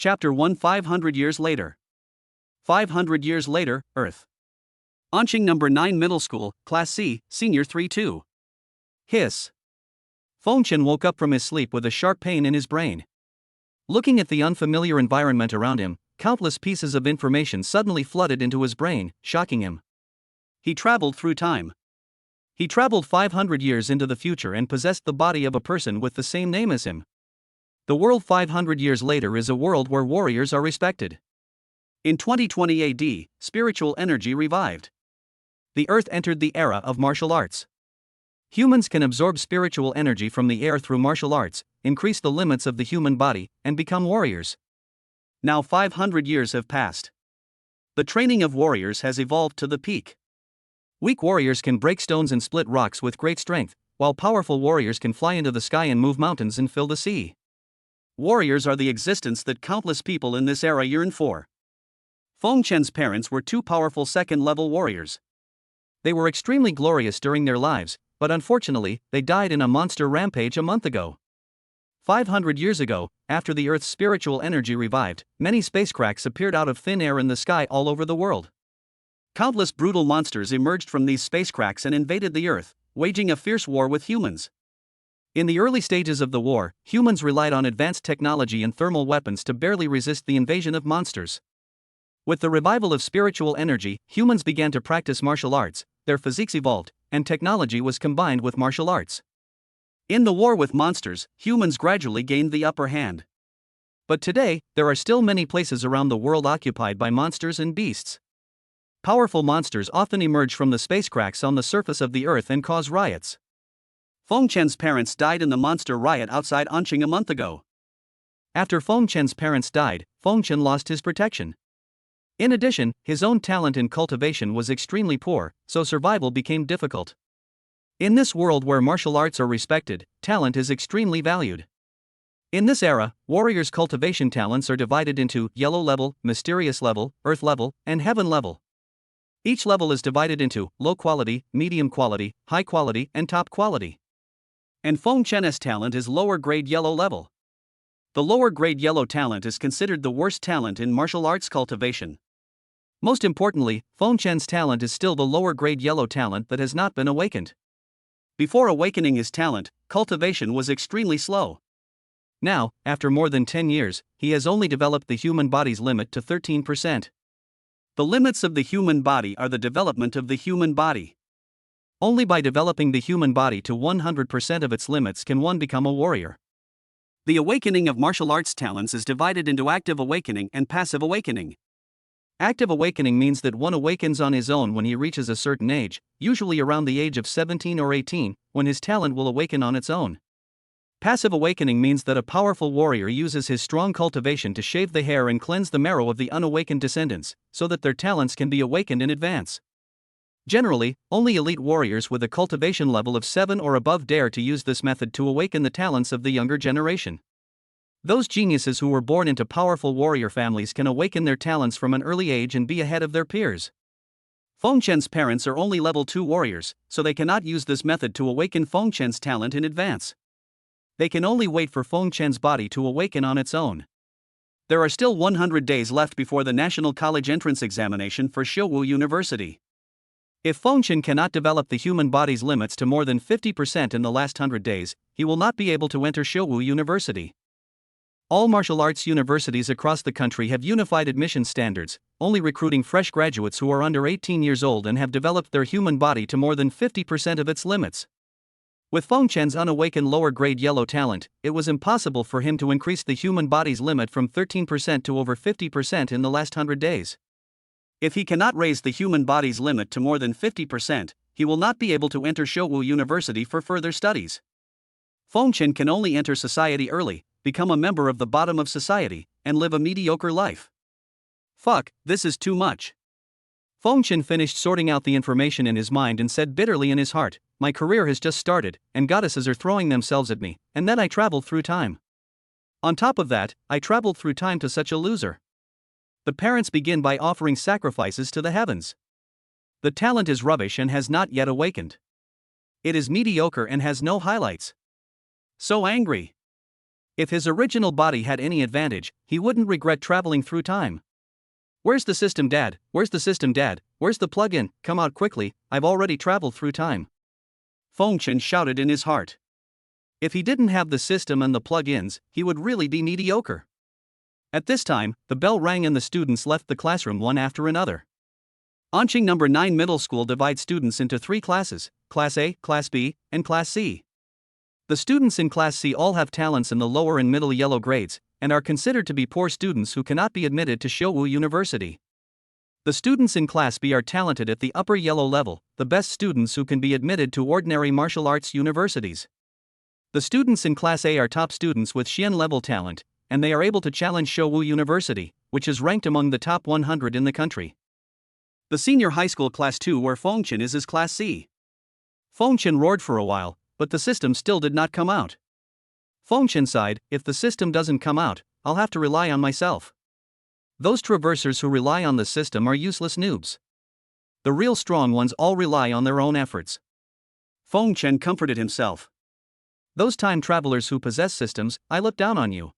Chapter 1 500 Years Later. 500 years later, Earth. Onching number 9 Middle School, Class C, Senior 3-2. Hiss. Fengchen woke up from his sleep with a sharp pain in his brain. Looking at the unfamiliar environment around him, countless pieces of information suddenly flooded into his brain, shocking him. He traveled through time. He traveled 500 years into the future and possessed the body of a person with the same name as him. The world 500 years later is a world where warriors are respected. In 2020 AD, spiritual energy revived. The Earth entered the era of martial arts. Humans can absorb spiritual energy from the air through martial arts, increase the limits of the human body, and become warriors. Now 500 years have passed. The training of warriors has evolved to the peak. Weak warriors can break stones and split rocks with great strength, while powerful warriors can fly into the sky and move mountains and fill the sea. Warriors are the existence that countless people in this era yearn for. Fengchen's parents were two powerful second-level warriors. They were extremely glorious during their lives, but unfortunately, they died in a monster rampage a month ago. 500 years ago, after the Earth's spiritual energy revived, many spacecracts appeared out of thin air in the sky all over the world. Countless brutal monsters emerged from these spacecracts and invaded the Earth, waging a fierce war with humans. In the early stages of the war, humans relied on advanced technology and thermal weapons to barely resist the invasion of monsters. With the revival of spiritual energy, humans began to practice martial arts, their physiques evolved, and technology was combined with martial arts. In the war with monsters, humans gradually gained the upper hand. But today, there are still many places around the world occupied by monsters and beasts. Powerful monsters often emerge from the spacecracks on the surface of the Earth and cause riots. Fengchen's parents died in the monster riot outside Onching a month ago. After Fengchen's parents died, Fengchen lost his protection. In addition, his own talent in cultivation was extremely poor, so survival became difficult. In this world where martial arts are respected, talent is extremely valued. In this era, warriors' cultivation talents are divided into yellow level, mysterious level, earth level, and heaven level. Each level is divided into low quality, medium quality, high quality, and top quality. And Fengchen's talent is lower grade yellow level. The lower grade yellow talent is considered the worst talent in martial arts cultivation. Most importantly, Fengchen's talent is still the lower grade yellow talent that has not been awakened. Before awakening his talent, cultivation was extremely slow. Now, after more than 10 years, he has only developed the human body's limit to 13%. The limits of the human body are the development of the human body. Only by developing the human body to 100% of its limits can one become a warrior. The awakening of martial arts talents is divided into active awakening and passive awakening. Active awakening means that one awakens on his own when he reaches a certain age, usually around the age of 17 or 18, when his talent will awaken on its own. Passive awakening means that a powerful warrior uses his strong cultivation to shave the hair and cleanse the marrow of the unawakened descendants, so that their talents can be awakened in advance. Generally, only elite warriors with a cultivation level of 7 or above dare to use this method to awaken the talents of the younger generation. Those geniuses who were born into powerful warrior families can awaken their talents from an early age and be ahead of their peers. Fengchen's parents are only level 2 warriors, so they cannot use this method to awaken Fengchen's talent in advance. They can only wait for Fengchen's body to awaken on its own. There are still 100 days left before the National College Entrance Examination for Shouwu University. If Fengchen cannot develop the human body's limits to more than 50% in the last 100 days, he will not be able to enter Shouwu University. All martial arts universities across the country have unified admission standards, only recruiting fresh graduates who are under 18 years old and have developed their human body to more than 50% of its limits. With Fengchen's unawakened lower-grade yellow talent, it was impossible for him to increase the human body's limit from 13% to over 50% in the last 100 days. If he cannot raise the human body's limit to more than 50%, he will not be able to enter Shouwu University for further studies. Fengchen can only enter society early, become a member of the bottom of society, and live a mediocre life. Fuck, this is too much. Fengchen finished sorting out the information in his mind and said bitterly in his heart, my career has just started, and goddesses are throwing themselves at me, and then I traveled through time. On top of that, I traveled through time to such a loser. The parents begin by offering sacrifices to the heavens. The talent is rubbish and has not yet awakened. It is mediocre and has no highlights. So angry. If his original body had any advantage, he wouldn't regret traveling through time. Where's the system, Dad? Where's the system, Dad? Where's the plug-in? Come out quickly, I've already traveled through time. Fengchen shouted in his heart. If he didn't have the system and the plug-ins, he would really be mediocre. At this time, the bell rang and the students left the classroom one after another. Anqing number 9 middle school divides students into 3 classes, Class A, Class B, and Class C. The students in Class C all have talents in the lower and middle yellow grades, and are considered to be poor students who cannot be admitted to Shouwu University. The students in Class B are talented at the upper yellow level, the best students who can be admitted to ordinary martial arts universities. The students in Class A are top students with Xian level talent, and they are able to challenge Shouwu University, which is ranked among the top 100 in the country. The senior high school Class 2 where Fengchen is Class C. Fengchen roared for a while, but the system still did not come out. Fengchen sighed, if the system doesn't come out, I'll have to rely on myself. Those traversers who rely on the system are useless noobs. The real strong ones all rely on their own efforts. Fengchen comforted himself. Those time travelers who possess systems, I look down on you.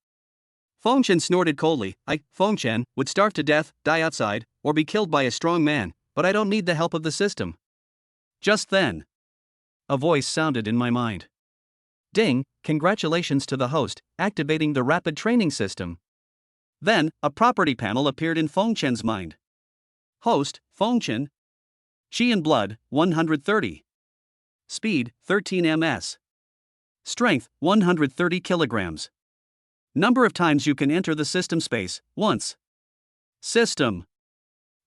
Fengchen snorted coldly, Fengchen, would starve to death, die outside, or be killed by a strong man, but I don't need the help of the system. Just then, a voice sounded in my mind. Ding, congratulations to the host, activating the rapid training system. Then, a property panel appeared in Fengchen's mind. Host, Fengchen. Qi and blood, 130. Speed, 13 ms. Strength, 130 kilograms. Number of times you can enter the system space, once. System.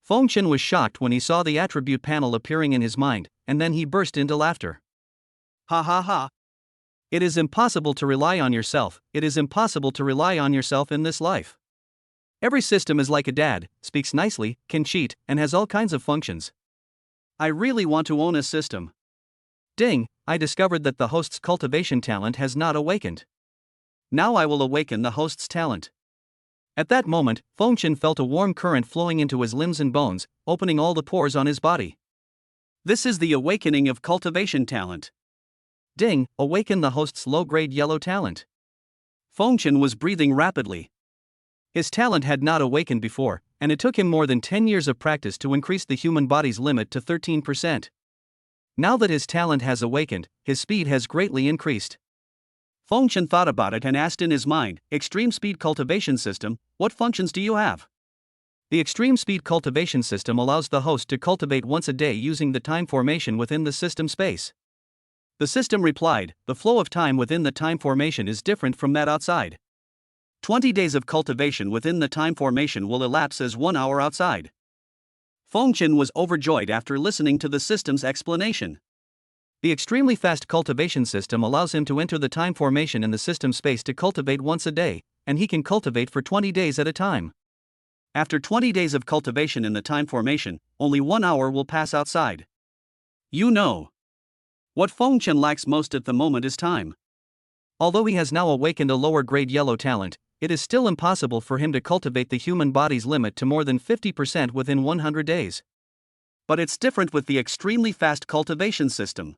Fengchen was shocked when he saw the attribute panel appearing in his mind, and then he burst into laughter. Ha ha ha. It is impossible to rely on yourself, it is impossible to rely on yourself in this life. Every system is like a dad, speaks nicely, can cheat, and has all kinds of functions. I really want to own a system. Ding, I discovered that the host's cultivation talent has not awakened. Now I will awaken the host's talent. At that moment, Fengchen felt a warm current flowing into his limbs and bones, opening all the pores on his body. This is the awakening of cultivation talent. Ding, awaken the host's low-grade yellow talent. Fengchen was breathing rapidly. His talent had not awakened before, and it took him more than 10 years of practice to increase the human body's limit to 13%. Now that his talent has awakened, his speed has greatly increased. Fengchen thought about it and asked in his mind, Extreme Speed Cultivation System, what functions do you have? The Extreme Speed Cultivation System allows the host to cultivate once a day using the time formation within the system space. The system replied, the flow of time within the time formation is different from that outside. 20 days of cultivation within the time formation will elapse as 1 hour outside. Fengchen was overjoyed after listening to the system's explanation. The extremely fast cultivation system allows him to enter the time formation in the system space to cultivate once a day, and he can cultivate for 20 days at a time. After 20 days of cultivation in the time formation, only 1 hour will pass outside. You know. What Fengchen lacks most at the moment is time. Although he has now awakened a lower grade yellow talent, it is still impossible for him to cultivate the human body's limit to more than 50% within 100 days. But it's different with the extremely fast cultivation system.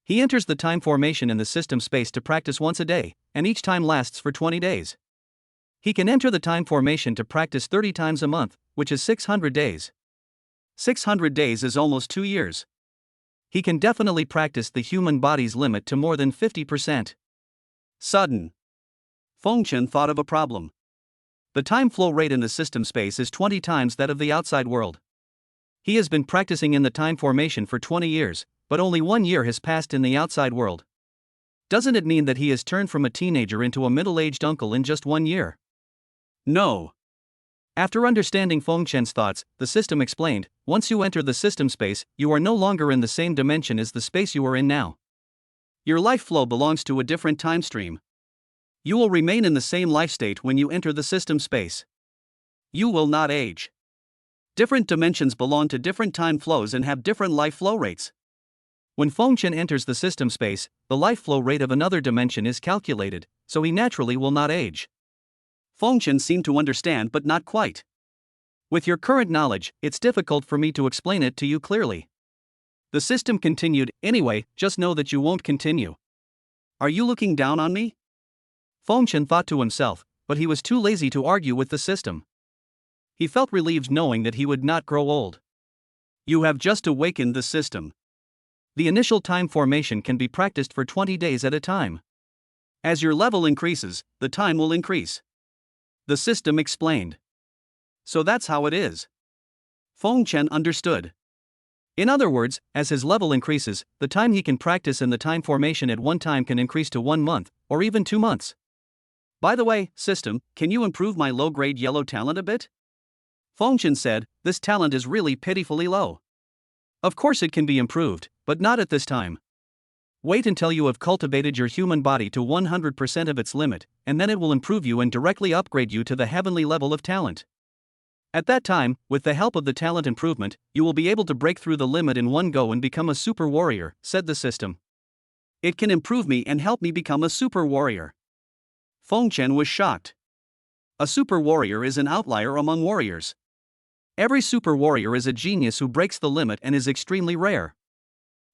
He enters the time formation in the system space to practice once a day, and each time lasts for 20 days. He can enter the time formation to practice 30 times a month, which is 600 days. 600 days is almost 2 years. He can definitely practice the human body's limit to more than 50%. Sudden. Fengchen thought of a problem. The time flow rate in the system space is 20 times that of the outside world. He has been practicing in the time formation for 20 years, but only 1 year has passed in the outside world. Doesn't it mean that he has turned from a teenager into a middle-aged uncle in just 1 year? No. After understanding Fengchen's thoughts, the system explained, once you enter the system space, you are no longer in the same dimension as the space you are in now. Your life flow belongs to a different time stream. You will remain in the same life state when you enter the system space. You will not age. Different dimensions belong to different time flows and have different life flow rates. When Fengchen enters the system space, the life flow rate of another dimension is calculated, so he naturally will not age. Fengchen seemed to understand but not quite. With your current knowledge, it's difficult for me to explain it to you clearly. The system continued, anyway, just know that you won't continue. Are you looking down on me? Feng Chen thought to himself, but he was too lazy to argue with the system. He felt relieved knowing that he would not grow old. You have just awakened the system. The initial time formation can be practiced for 20 days at a time. As your level increases, the time will increase. The system explained. So that's how it is. Feng Chen understood. In other words, as his level increases, the time he can practice in the time formation at one time can increase to 1 month, or even 2 months. By the way, system, can you improve my low-grade yellow talent a bit? Feng Chen said, this talent is really pitifully low. Of course it can be improved, but not at this time. Wait until you have cultivated your human body to 100% of its limit, and then it will improve you and directly upgrade you to the heavenly level of talent. At that time, with the help of the talent improvement, you will be able to break through the limit in one go and become a super warrior, said the system. It can improve me and help me become a super warrior. Feng Chen was shocked. A super warrior is an outlier among warriors. Every super warrior is a genius who breaks the limit and is extremely rare.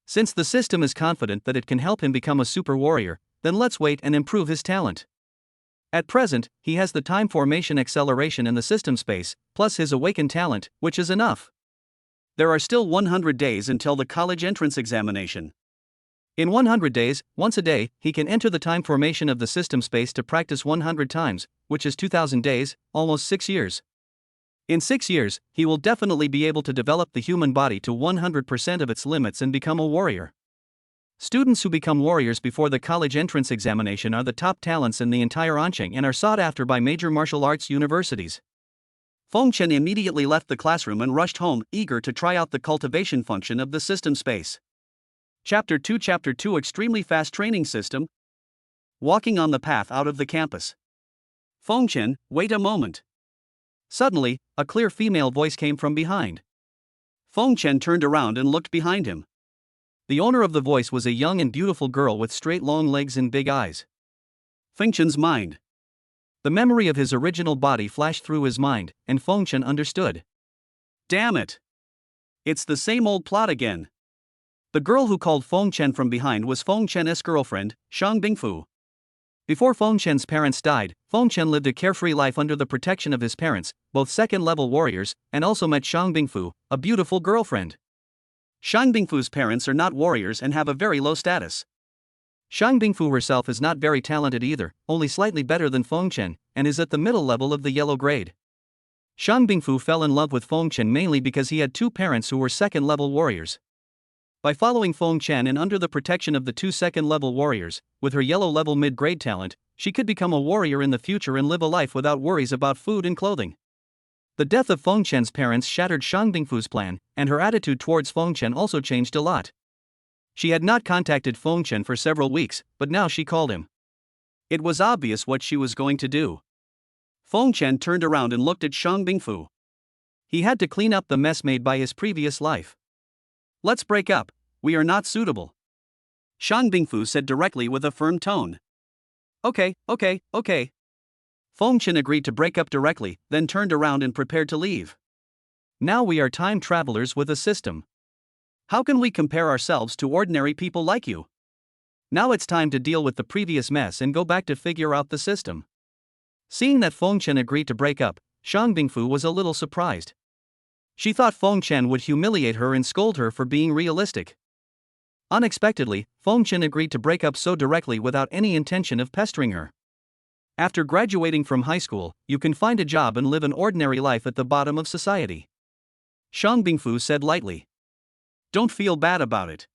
Since the system is confident that it can help him become a super warrior, then let's wait and improve his talent. At present, he has the time formation acceleration in the system space, plus his awakened talent, which is enough. There are still 100 days until the college entrance examination. In 100 days, once a day, he can enter the time formation of the system space to practice 100 times, which is 2,000 days, almost 6 years. In 6 years, he will definitely be able to develop the human body to 100% of its limits and become a warrior. Students who become warriors before the college entrance examination are the top talents in the entire Anqing and are sought after by major martial arts universities. Feng Chen immediately left the classroom and rushed home, eager to try out the cultivation function of the system space. Chapter 2 Extremely Fast Training System. Walking on the path out of the campus. Feng Chen, wait a moment. Suddenly, a clear female voice came from behind. Feng Chen turned around and looked behind him. The owner of the voice was a young and beautiful girl with straight long legs and big eyes. Feng Chen's mind. The memory of his original body flashed through his mind, and Feng Chen understood. Damn it! It's the same old plot again. The girl who called Feng Chen from behind was Feng Chen's girlfriend, Shang Bingfu. Before Feng Chen's parents died, Feng Chen lived a carefree life under the protection of his parents, both second-level warriors, and also met Shang Bingfu, a beautiful girlfriend. Shang Bingfu's parents are not warriors and have a very low status. Shang Bingfu herself is not very talented either, only slightly better than Feng Chen, and is at the middle level of the yellow grade. Shang Bingfu fell in love with Feng Chen mainly because he had two parents who were second-level warriors. By following Feng Chen and under the protection of the two second-level warriors, with her yellow-level mid-grade talent, she could become a warrior in the future and live a life without worries about food and clothing. The death of Feng Chen's parents shattered Shang Bingfu's plan, and her attitude towards Feng Chen also changed a lot. She had not contacted Feng Chen for several weeks, but now she called him. It was obvious what she was going to do. Feng Chen turned around and looked at Shang Bingfu. He had to clean up the mess made by his previous life. Let's break up, we are not suitable. Shang Bingfu said directly with a firm tone. Okay. Feng Chen agreed to break up directly, then turned around and prepared to leave. Now we are time travelers with a system. How can we compare ourselves to ordinary people like you? Now it's time to deal with the previous mess and go back to figure out the system. Seeing that Feng Chen agreed to break up, Shang Bingfu was a little surprised. She thought Feng Chen would humiliate her and scold her for being realistic. Unexpectedly, Feng Chen agreed to break up so directly without any intention of pestering her. After graduating from high school, you can find a job and live an ordinary life at the bottom of society. Shang Bingfu said lightly. Don't feel bad about it.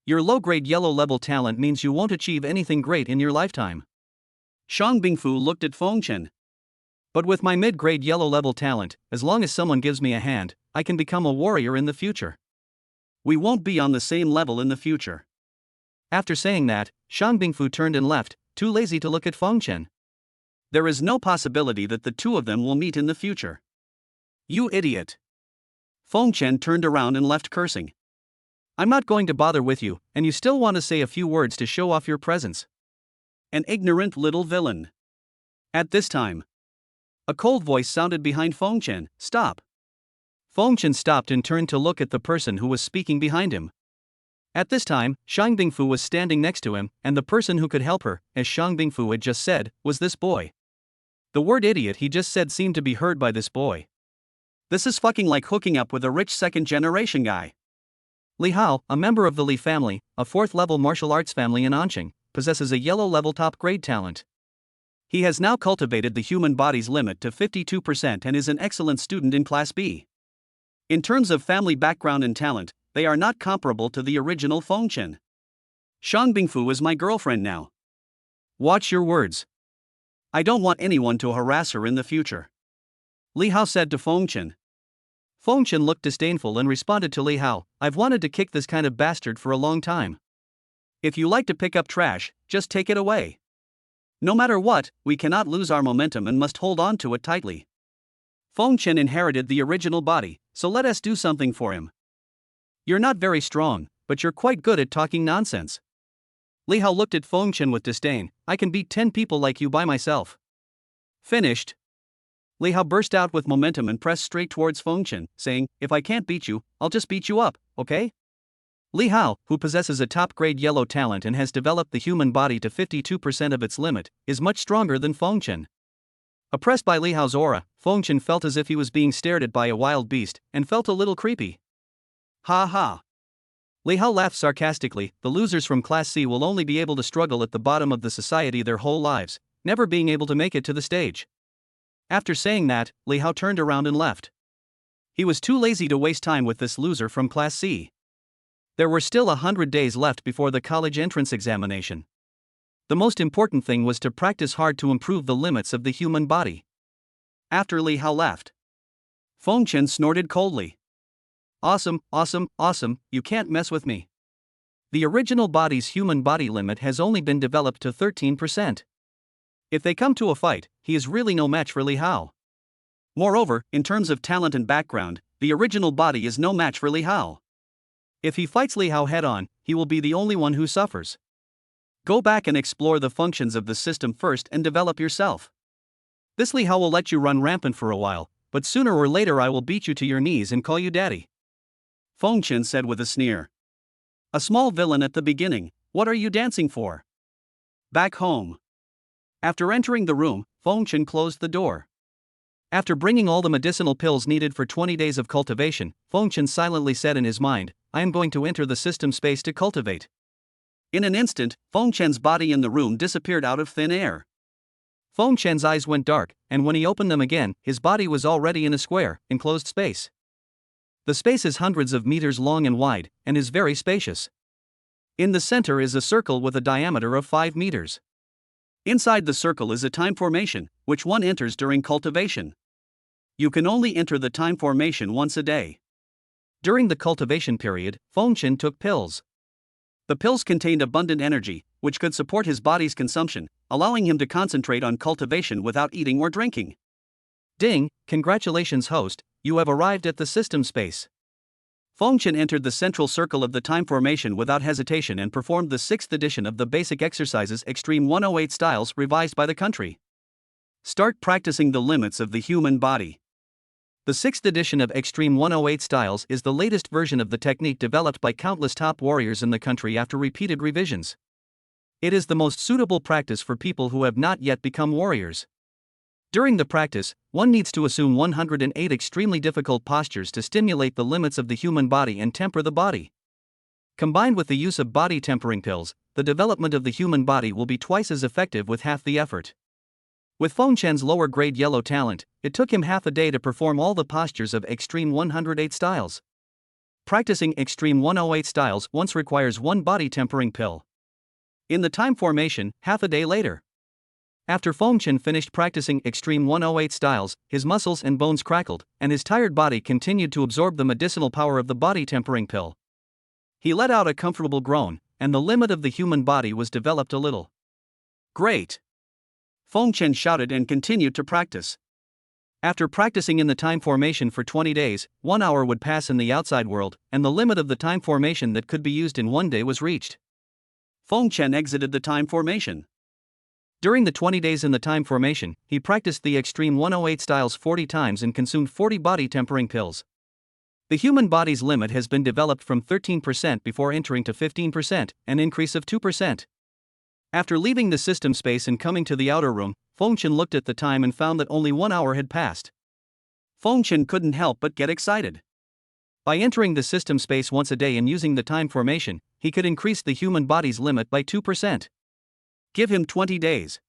Your low-grade yellow-level talent means you won't achieve anything great in your lifetime. Shang Bingfu looked at Feng Chen. But with my mid-grade yellow-level talent, as long as someone gives me a hand, I can become a warrior in the future. We won't be on the same level in the future. After saying that, Shang Bingfu turned and left, too lazy to look at Feng Chen. There is no possibility that the two of them will meet in the future. You idiot. Feng Chen turned around and left cursing. I'm not going to bother with you, and you still want to say a few words to show off your presence. An ignorant little villain. At this time, a cold voice sounded behind Feng Chen. Stop. Feng Chen stopped and turned to look at the person who was speaking behind him. At this time, Shang Bingfu was standing next to him, and the person who could help her, as Shang Bingfu had just said, was this boy. The word idiot he just said seemed to be heard by this boy. This is fucking like hooking up with a rich second-generation guy. Li Hao, a member of the Li family, a 4th-level martial arts family in Anqing, possesses a yellow-level top-grade talent. He has now cultivated the human body's limit to 52% and is an excellent student in Class B. In terms of family background and talent, they are not comparable to the original Feng Chen. Shang Bingfu is my girlfriend now. Watch your words. I don't want anyone to harass her in the future. Li Hao said to Feng Chen. Feng Chen looked disdainful and responded to Li Hao, I've wanted to kick this kind of bastard for a long time. If you like to pick up trash, just take it away. No matter what, we cannot lose our momentum and must hold on to it tightly. Feng Chen inherited the original body, so let us do something for him. You're not very strong, but you're quite good at talking nonsense. Li Hao looked at Feng Chen with disdain, I can beat 10 people like you by myself. Finished. Li Hao burst out with momentum and pressed straight towards Feng Chen, saying, if I can't beat you, I'll just beat you up, okay? Li Hao, who possesses a top-grade yellow talent and has developed the human body to 52% of its limit, is much stronger than Feng Chen. Oppressed by Li Hao's aura, Feng Chen felt as if he was being stared at by a wild beast, and felt a little creepy. Ha ha. Li Hao laughed sarcastically, the losers from Class C will only be able to struggle at the bottom of the society their whole lives, never being able to make it to the stage. After saying that, Li Hao turned around and left. He was too lazy to waste time with this loser from Class C. There were still 100 days left before the college entrance examination. The most important thing was to practice hard to improve the limits of the human body. After Li Hao left, Feng Chen snorted coldly. Awesome, awesome, awesome, you can't mess with me. The original body's human body limit has only been developed to 13%. If they come to a fight, he is really no match for Li Hao. Moreover, in terms of talent and background, the original body is no match for Li Hao. If he fights Li Hao head-on, he will be the only one who suffers. Go back and explore the functions of the system first and develop yourself. This Li Hao will let you run rampant for a while, but sooner or later I will beat you to your knees and call you daddy. Feng Chen said with a sneer. A small villain at the beginning, what are you dancing for? Back home. After entering the room, Feng Chen closed the door. After bringing all the medicinal pills needed for 20 days of cultivation, Feng Chen silently said in his mind, I am going to enter the system space to cultivate. In an instant, Feng Chen's body in the room disappeared out of thin air. Feng Chen's eyes went dark, and when he opened them again, his body was already in a square, enclosed space. The space is hundreds of meters long and wide, and is very spacious. In the center is a circle with a diameter of 5 meters. Inside the circle is a time formation, which one enters during cultivation. You can only enter the time formation once a day. During the cultivation period, Feng Chen took pills. The pills contained abundant energy, which could support his body's consumption, allowing him to concentrate on cultivation without eating or drinking. Ding, congratulations host, you have arrived at the system space. Feng Chen entered the central circle of the time formation without hesitation and performed the 6th edition of the basic exercises Extreme 108 styles revised by the country. Start practicing the limits of the human body. The 6th edition of Extreme 108 styles is the latest version of the technique developed by countless top warriors in the country after repeated revisions. It is the most suitable practice for people who have not yet become warriors. During the practice, one needs to assume 108 extremely difficult postures to stimulate the limits of the human body and temper the body. Combined with the use of body tempering pills, the development of the human body will be twice as effective with half the effort. With Feng Chen's lower grade yellow talent, it took him half a day to perform all the postures of Extreme 108 styles. Practicing Extreme 108 styles once requires one body tempering pill. In the time formation, half a day later. After Feng Chen finished practicing Extreme 108 styles, his muscles and bones crackled, and his tired body continued to absorb the medicinal power of the body tempering pill. He let out a comfortable groan, and the limit of the human body was developed a little. Great! Feng Chen shouted and continued to practice. After practicing in the time formation for 20 days, 1 hour would pass in the outside world, and the limit of the time formation that could be used in 1 day was reached. Feng Chen exited the time formation. During the 20 days in the time formation, he practiced the Extreme 108 styles 40 times and consumed 40 body tempering pills. The human body's limit has been developed from 13% before entering to 15%, an increase of 2%. After leaving the system space and coming to the outer room, Fengchen looked at the time and found that only 1 hour had passed. Fengchen couldn't help but get excited. By entering the system space once a day and using the time formation, he could increase the human body's limit by 2%. Give him 20 days.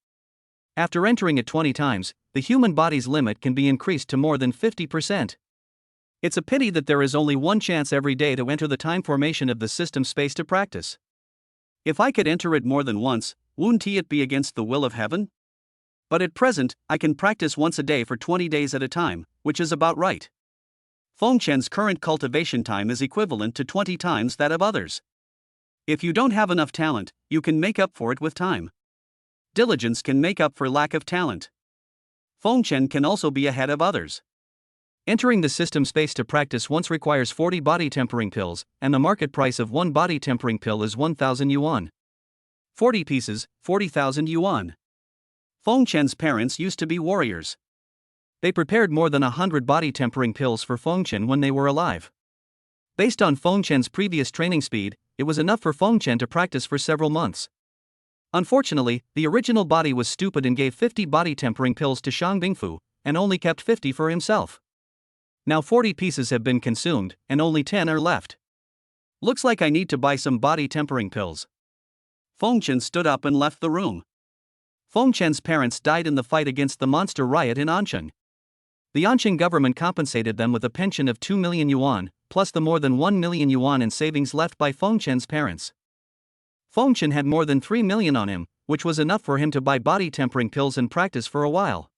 After entering it 20 times, the human body's limit can be increased to more than 50%. It's a pity that there is only one chance every day to enter the time formation of the system space to practice. If I could enter it more than once, wouldn't it be against the will of heaven? But at present, I can practice once a day for 20 days at a time, which is about right. Fengchen's current cultivation time is equivalent to 20 times that of others. If you don't have enough talent, you can make up for it with time. Diligence can make up for lack of talent. Fengchen can also be ahead of others. Entering the system space to practice once requires 40 body tempering pills, and the market price of one body tempering pill is 1,000 yuan. 40 pieces, 40,000 yuan. Fengchen's parents used to be warriors. They prepared more than 100 body tempering pills for Fengchen when they were alive. Based on Fengchen's previous training speed, it was enough for Fengchen to practice for several months. Unfortunately, the original body was stupid and gave 50 body tempering pills to Shang Bingfu, and only kept 50 for himself. Now 40 pieces have been consumed, and only 10 are left. Looks like I need to buy some body tempering pills. Fengchen stood up and left the room. Fengchen's parents died in the fight against the monster riot in Anqing. The Anqing government compensated them with a pension of 2 million yuan, plus the more than 1 million yuan in savings left by Fengchen's parents. Fengchen had more than 3 million on him, which was enough for him to buy body tempering pills and practice for a while.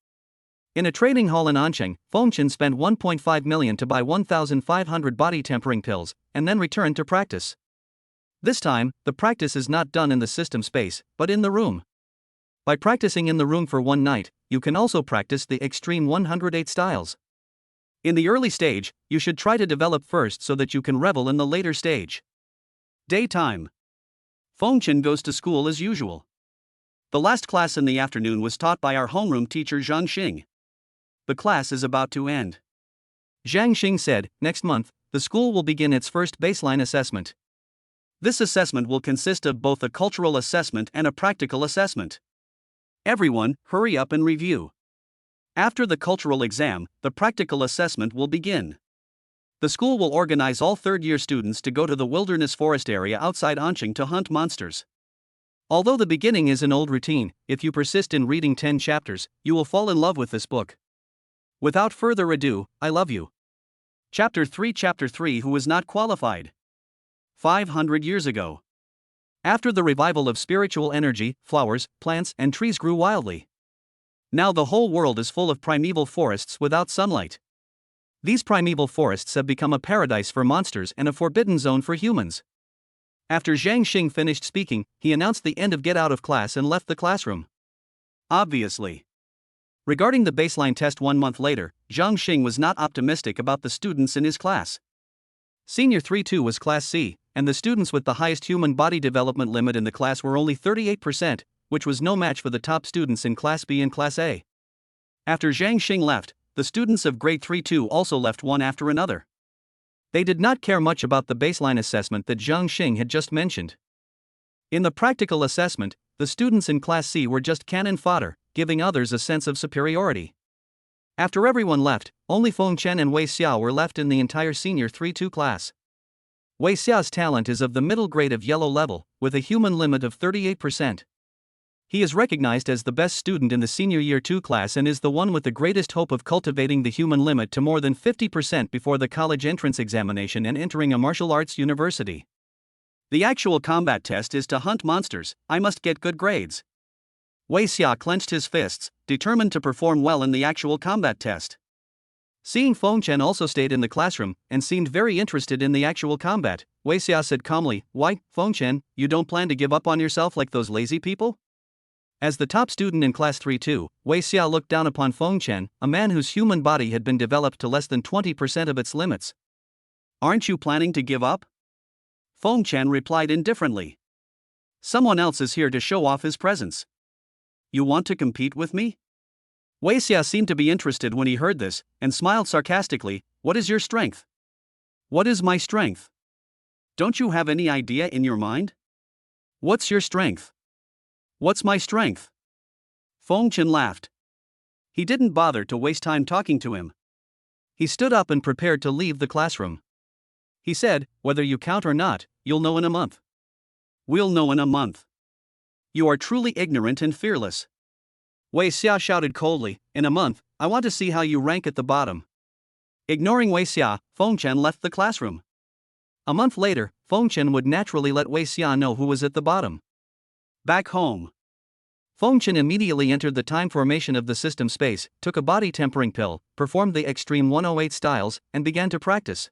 In a trading hall in Anqing, Fengchen spent 1.5 million to buy 1,500 body tempering pills, and then returned to practice. This time, the practice is not done in the system space, but in the room. By practicing in the room for one night, you can also practice the extreme 108 styles. In the early stage, you should try to develop first so that you can revel in the later stage. Daytime. Fengchen goes to school as usual. The last class in the afternoon was taught by our homeroom teacher Zhang Xing. The class is about to end. Zhang Xing said, next month, the school will begin its first baseline assessment. This assessment will consist of both a cultural assessment and a practical assessment. Everyone, hurry up and review. After the cultural exam, the practical assessment will begin. The school will organize all third-year students to go to the wilderness forest area outside Anqing to hunt monsters. Although the beginning is an old routine, if you persist in reading 10 chapters, you will fall in love with this book. Without further ado, I love you. Chapter 3 Who was not qualified? 500 years ago. After the revival of spiritual energy, flowers, plants, and trees grew wildly. Now the whole world is full of primeval forests without sunlight. These primeval forests have become a paradise for monsters and a forbidden zone for humans. After Zhang Xing finished speaking, he announced the end of get out of class and left the classroom. Obviously. Regarding the baseline test 1 month later, Zhang Xing was not optimistic about the students in his class. Senior 3-2 was Class C, and the students with the highest human body development limit in the class were only 38%, which was no match for the top students in Class B and Class A. After Zhang Xing left, the students of grade 3-2 also left one after another. They did not care much about the baseline assessment that Zhang Xing had just mentioned. In the practical assessment, the students in Class C were just cannon fodder, giving others a sense of superiority. After everyone left, only Fengchen and Wei Xiao were left in the entire senior 3-2 class. Wei Xiao's talent is of the middle grade of yellow level, with a human limit of 38%. He is recognized as the best student in the senior year 2 class and is the one with the greatest hope of cultivating the human limit to more than 50% before the college entrance examination and entering a martial arts university. The actual combat test is to hunt monsters. I must get good grades. Wei Xia clenched his fists, determined to perform well in the actual combat test. Seeing Fengchen also stayed in the classroom and seemed very interested in the actual combat, Wei Xia said calmly, "Why, Fengchen, you don't plan to give up on yourself like those lazy people?" As the top student in Class 3-2, Wei Xia looked down upon Fengchen, a man whose human body had been developed to less than 20% of its limits. "Aren't you planning to give up?" Fengchen replied indifferently. "Someone else is here to show off his presence. You want to compete with me?" Wei Xia seemed to be interested when he heard this, and smiled sarcastically. "What is your strength?" What is my strength? Don't you have any idea in your mind? What's your strength? What's my strength? Feng Chen laughed. He didn't bother to waste time talking to him. He stood up and prepared to leave the classroom. He said, whether you count or not, you'll know in a month. We'll know in a month. You are truly ignorant and fearless. Wei Xia shouted coldly, in a month, I want to see how you rank at the bottom. Ignoring Wei Xia, Feng Chen left the classroom. A month later, Feng Chen would naturally let Wei Xia know who was at the bottom. Back home. Feng Chen immediately entered the time formation of the system space, took a body tempering pill, performed the Extreme 108 styles, and began to practice.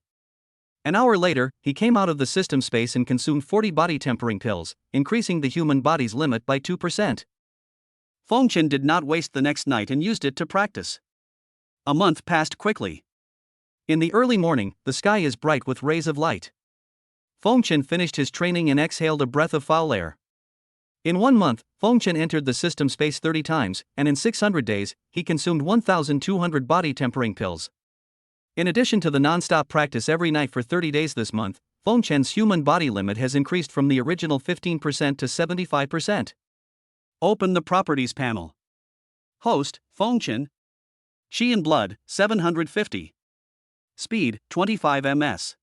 An hour later, he came out of the system space and consumed 40 body tempering pills, increasing the human body's limit by 2%. Feng Chen did not waste the next night and used it to practice. A month passed quickly. In the early morning, the sky is bright with rays of light. Feng Chen finished his training and exhaled a breath of foul air. In 1 month, Feng Chen entered the system space 30 times, and in 600 days, he consumed 1,200 body tempering pills. In addition to the non-stop practice every night for 30 days this month, Feng Chen's human body limit has increased from the original 15% to 75%. Open the Properties panel. Host, Feng Chen. Qi and Blood, 750. Speed, 25 ms.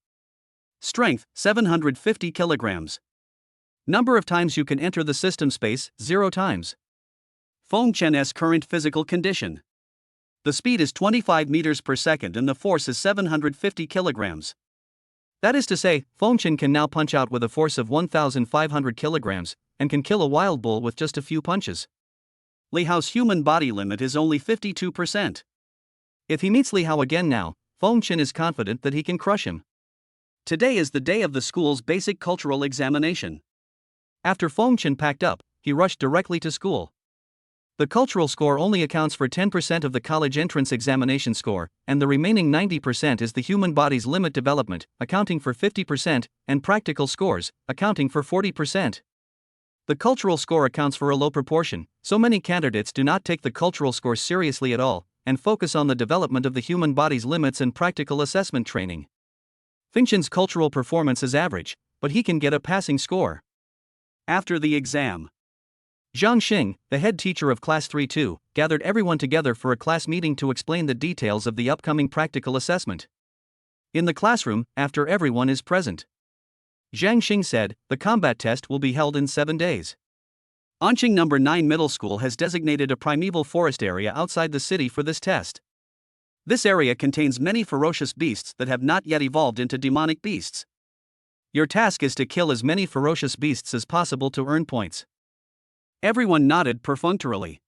Strength, 750 kilograms. Number of times you can enter the system space, 0 times. Feng Chen's current physical condition. The speed is 25 meters per second and the force is 750 kilograms. That is to say, Feng Chen can now punch out with a force of 1,500 kilograms, and can kill a wild bull with just a few punches. Li Hao's human body limit is only 52%. If he meets Li Hao again now, Feng Chen is confident that he can crush him. Today is the day of the school's basic cultural examination. After Feng Chen packed up, he rushed directly to school. The cultural score only accounts for 10% of the college entrance examination score, and the remaining 90% is the human body's limit development, accounting for 50%, and practical scores, accounting for 40%. The cultural score accounts for a low proportion, so many candidates do not take the cultural score seriously at all, and focus on the development of the human body's limits and practical assessment training. Feng Chen's cultural performance is average, but he can get a passing score. After the exam, Zhang Xing, the head teacher of Class 3-2, gathered everyone together for a class meeting to explain the details of the upcoming practical assessment. In the classroom, after everyone is present, Zhang Xing said, the combat test will be held in 7 days. Anqing No. 9 Middle School has designated a primeval forest area outside the city for this test. This area contains many ferocious beasts that have not yet evolved into demonic beasts. Your task is to kill as many ferocious beasts as possible to earn points. Everyone nodded perfunctorily.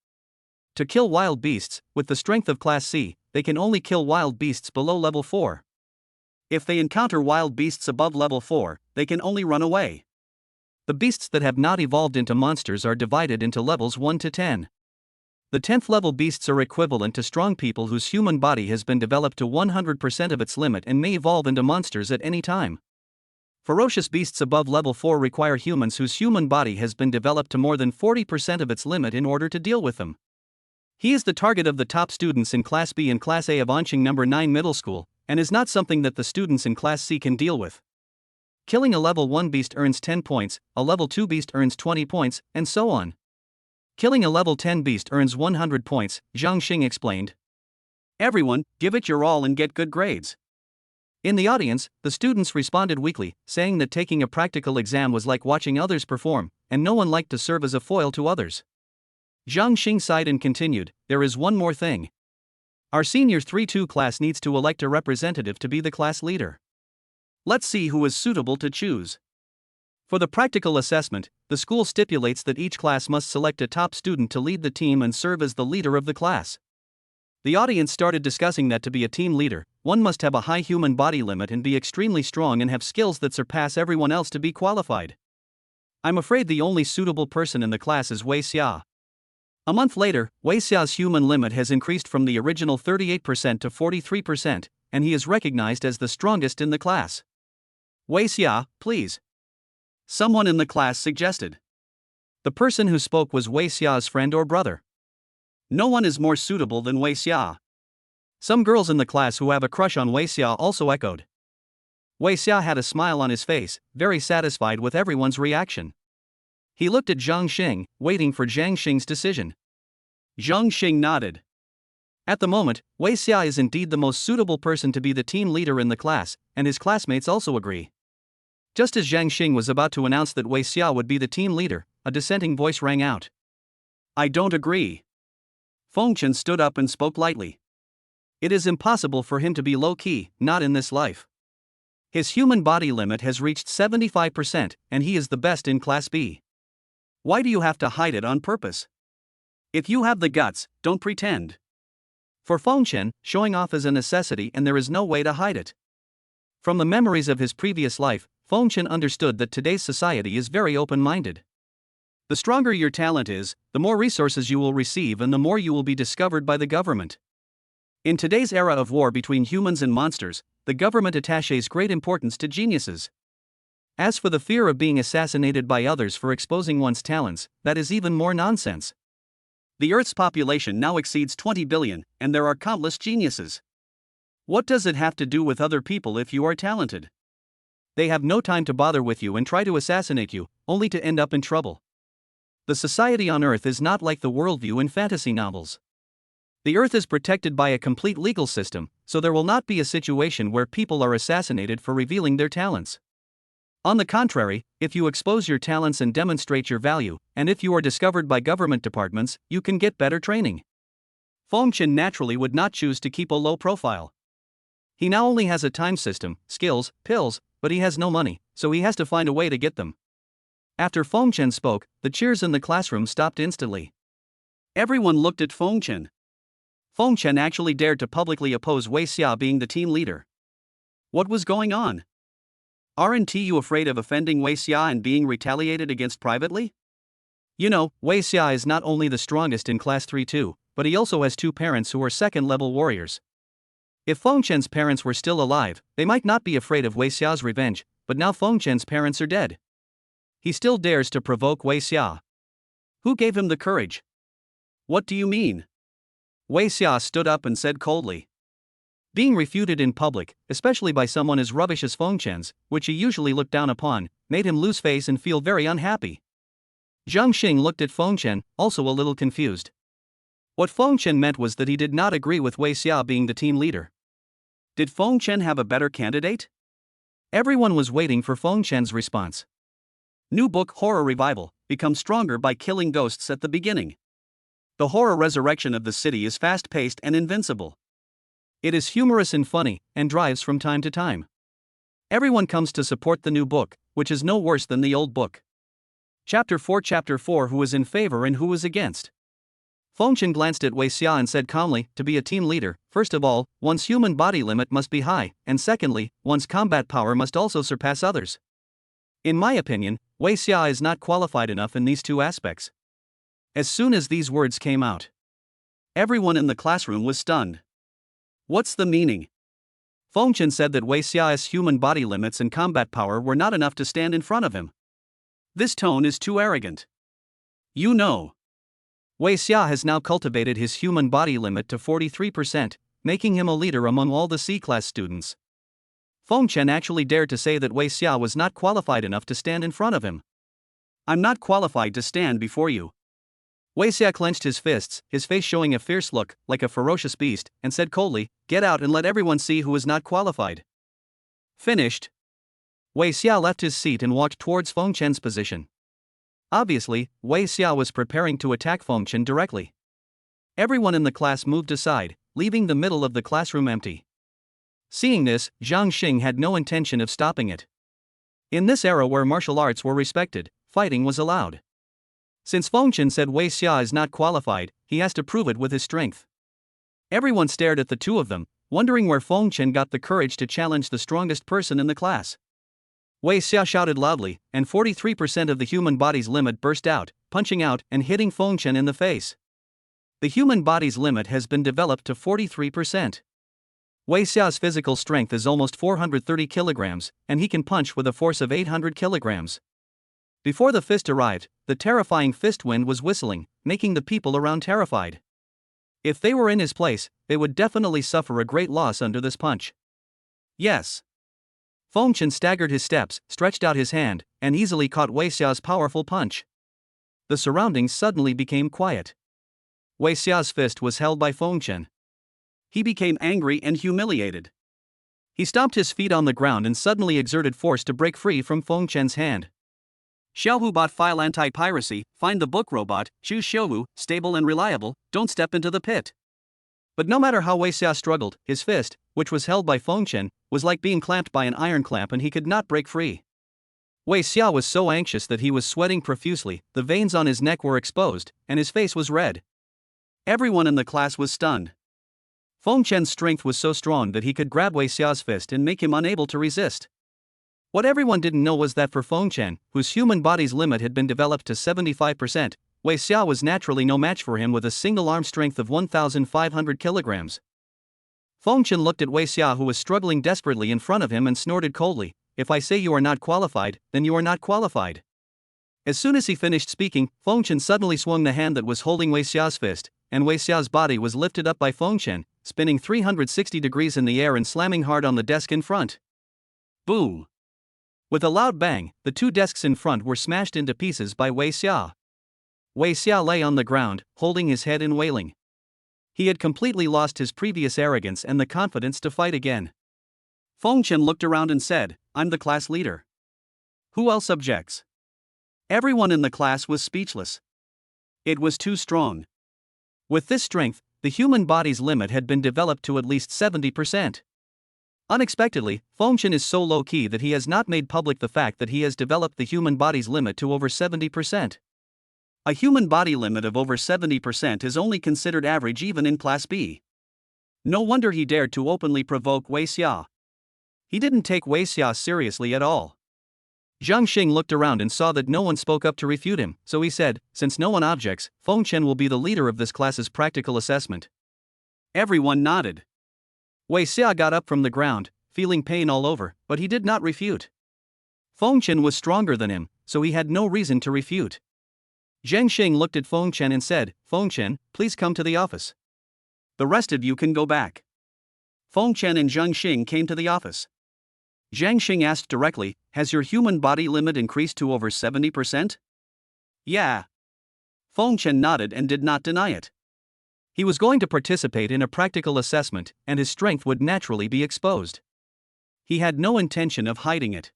To kill wild beasts, with the strength of Class C, they can only kill wild beasts below level 4. If they encounter wild beasts above level 4, they can only run away. The beasts that have not evolved into monsters are divided into levels 1 to 10. The 10th level beasts are equivalent to strong people whose human body has been developed to 100% of its limit and may evolve into monsters at any time. Ferocious beasts above level 4 require humans whose human body has been developed to more than 40% of its limit in order to deal with them. He is the target of the top students in Class B and Class A of Anqing No. 9 Middle School, and is not something that the students in Class C can deal with. Killing a level 1 beast earns 10 points, a level 2 beast earns 20 points, and so on. Killing a level 10 beast earns 100 points, Zhang Xing explained. Everyone, give it your all and get good grades. In the audience, the students responded weakly, saying that taking a practical exam was like watching others perform, and no one liked to serve as a foil to others. Zhang Xing sighed and continued, there is one more thing. Our senior 3-2 class needs to elect a representative to be the class leader. Let's see who is suitable to choose. For the practical assessment, the school stipulates that each class must select a top student to lead the team and serve as the leader of the class. The audience started discussing that to be a team leader, one must have a high human body limit and be extremely strong and have skills that surpass everyone else to be qualified. I'm afraid the only suitable person in the class is Wei Xia. A month later, Wei Xia's human limit has increased from the original 38% to 43%, and he is recognized as the strongest in the class. Wei Xia, please. Someone in the class suggested. The person who spoke was Wei Xia's friend or brother. No one is more suitable than Wei Xia. Some girls in the class who have a crush on Wei Xia also echoed. Wei Xia had a smile on his face, very satisfied with everyone's reaction. He looked at Zhang Xing, waiting for Zhang Xing's decision. Zhang Xing nodded. At the moment, Wei Xia is indeed the most suitable person to be the team leader in the class, and his classmates also agree. Just as Zhang Xing was about to announce that Wei Xia would be the team leader, a dissenting voice rang out. I don't agree. Feng Chen stood up and spoke lightly. It is impossible for him to be low-key, not in this life. His human body limit has reached 75%, and he is the best in Class B. Why do you have to hide it on purpose? If you have the guts, don't pretend. For Feng Chen, showing off is a necessity and there is no way to hide it. From the memories of his previous life, Feng Chen understood that today's society is very open-minded. The stronger your talent is, the more resources you will receive and the more you will be discovered by the government. In today's era of war between humans and monsters, the government attaches great importance to geniuses. As for the fear of being assassinated by others for exposing one's talents, that is even more nonsense. The Earth's population now exceeds 20 billion, and there are countless geniuses. What does it have to do with other people if you are talented? They have no time to bother with you and try to assassinate you, only to end up in trouble. The society on Earth is not like the worldview in fantasy novels. The Earth is protected by a complete legal system, so there will not be a situation where people are assassinated for revealing their talents. On the contrary, if you expose your talents and demonstrate your value, and if you are discovered by government departments, you can get better training. Feng Chen naturally would not choose to keep a low profile. He now only has a time system, skills, pills, but he has no money, so he has to find a way to get them. After Feng Chen spoke, the cheers in the classroom stopped instantly. Everyone looked at Feng Chen. Feng Chen actually dared to publicly oppose Wei Xia being the team leader. What was going on? Aren't you afraid of offending Wei Xia and being retaliated against privately? You know, Wei Xia is not only the strongest in Class 3-2, but he also has two parents who are second-level warriors. If Feng Chen's parents were still alive, they might not be afraid of Wei Xia's revenge, but now Feng Chen's parents are dead. He still dares to provoke Wei Xia. Who gave him the courage? What do you mean? Wei Xia stood up and said coldly. Being refuted in public, especially by someone as rubbish as Feng Chen's, which he usually looked down upon, made him lose face and feel very unhappy. Zhang Xing looked at Feng Chen, also a little confused. What Feng Chen meant was that he did not agree with Wei Xia being the team leader. Did Feng Chen have a better candidate? Everyone was waiting for Feng Chen's response. New book Horror Revival, become stronger by killing ghosts at the beginning. The horror resurrection of the city is fast-paced and invincible. It is humorous and funny, and drives from time to time. Everyone comes to support the new book, which is no worse than the old book. Chapter 4 Who is in favor and who is against? Feng Chen glanced at Wei Xia and said calmly, to be a team leader, first of all, one's human body limit must be high, and secondly, one's combat power must also surpass others. In my opinion, Wei Xia is not qualified enough in these two aspects. As soon as these words came out, everyone in the classroom was stunned. What's the meaning? Feng Chen said that Wei Xia's human body limits and combat power were not enough to stand in front of him. This tone is too arrogant. You know. Wei Xia has now cultivated his human body limit to 43%, making him a leader among all the C-class students. Feng Chen actually dared to say that Wei Xia was not qualified enough to stand in front of him. I'm not qualified to stand before you. Wei Xia clenched his fists, his face showing a fierce look, like a ferocious beast, and said coldly, "Get out and let everyone see who is not qualified." Finished. Wei Xia left his seat and walked towards Feng Chen's position. Obviously, Wei Xia was preparing to attack Feng Chen directly. Everyone in the class moved aside, leaving the middle of the classroom empty. Seeing this, Zhang Xing had no intention of stopping it. In this era where martial arts were respected, fighting was allowed. Since Feng Chen said Wei Xia is not qualified, he has to prove it with his strength. Everyone stared at the two of them, wondering where Feng Chen got the courage to challenge the strongest person in the class. Wei Xia shouted loudly, and 43% of the human body's limit burst out, punching out and hitting Feng Chen in the face. The human body's limit has been developed to 43%. Wei Xia's physical strength is almost 430 kilograms, and he can punch with a force of 800 kilograms. Before the fist arrived, the terrifying fist wind was whistling, making the people around terrified. If they were in his place, they would definitely suffer a great loss under this punch. Yes. Feng Chen staggered his steps, stretched out his hand, and easily caught Wei Xiao's powerful punch. The surroundings suddenly became quiet. Wei Xiao's fist was held by Feng Chen. He became angry and humiliated. He stomped his feet on the ground and suddenly exerted force to break free from Feng Chen's hand. Xiaohubot file anti-piracy, find the book robot, choose Xiaohu, stable and reliable, don't step into the pit. But no matter how Wei Xia struggled, his fist, which was held by Feng Chen, was like being clamped by an iron clamp and he could not break free. Wei Xia was so anxious that he was sweating profusely, the veins on his neck were exposed, and his face was red. Everyone in the class was stunned. Feng Chen's strength was so strong that he could grab Wei Xiao's fist and make him unable to resist. What everyone didn't know was that for Feng Chen, whose human body's limit had been developed to 75%, Wei Xiao was naturally no match for him with a single arm strength of 1,500 kilograms. Feng Chen looked at Wei Xiao, who was struggling desperately in front of him, and snorted coldly, "If I say you are not qualified, then you are not qualified." As soon as he finished speaking, Feng Chen suddenly swung the hand that was holding Wei Xiao's fist, and Wei Xiao's body was lifted up by Feng Chen, spinning 360 degrees in the air and slamming hard on the desk in front. Boom! With a loud bang, the two desks in front were smashed into pieces by Wei Xiao. Wei Xiao lay on the ground, holding his head and wailing. He had completely lost his previous arrogance and the confidence to fight again. Feng Chen looked around and said, "I'm the class leader. Who else objects?" Everyone in the class was speechless. It was too strong. With this strength, the human body's limit had been developed to at least 70%. Unexpectedly, Feng Chen is so low-key that he has not made public the fact that he has developed the human body's limit to over 70%. A human body limit of over 70% is only considered average even in Class B. No wonder he dared to openly provoke Wei Xia. He didn't take Wei Xia seriously at all. Zhang Xing looked around and saw that no one spoke up to refute him, so he said, "Since no one objects, Feng Chen will be the leader of this class's practical assessment." Everyone nodded. Wei Xia got up from the ground, feeling pain all over, but he did not refute. Feng Chen was stronger than him, so he had no reason to refute. Zhang Xing looked at Feng Chen and said, "Feng Chen, please come to the office. The rest of you can go back." Feng Chen and Zhang Xing came to the office. Zhang Xing asked directly, "Has your human body limit increased to over 70%? Yeah. Feng Chen nodded and did not deny it. He was going to participate in a practical assessment, and his strength would naturally be exposed. He had no intention of hiding it.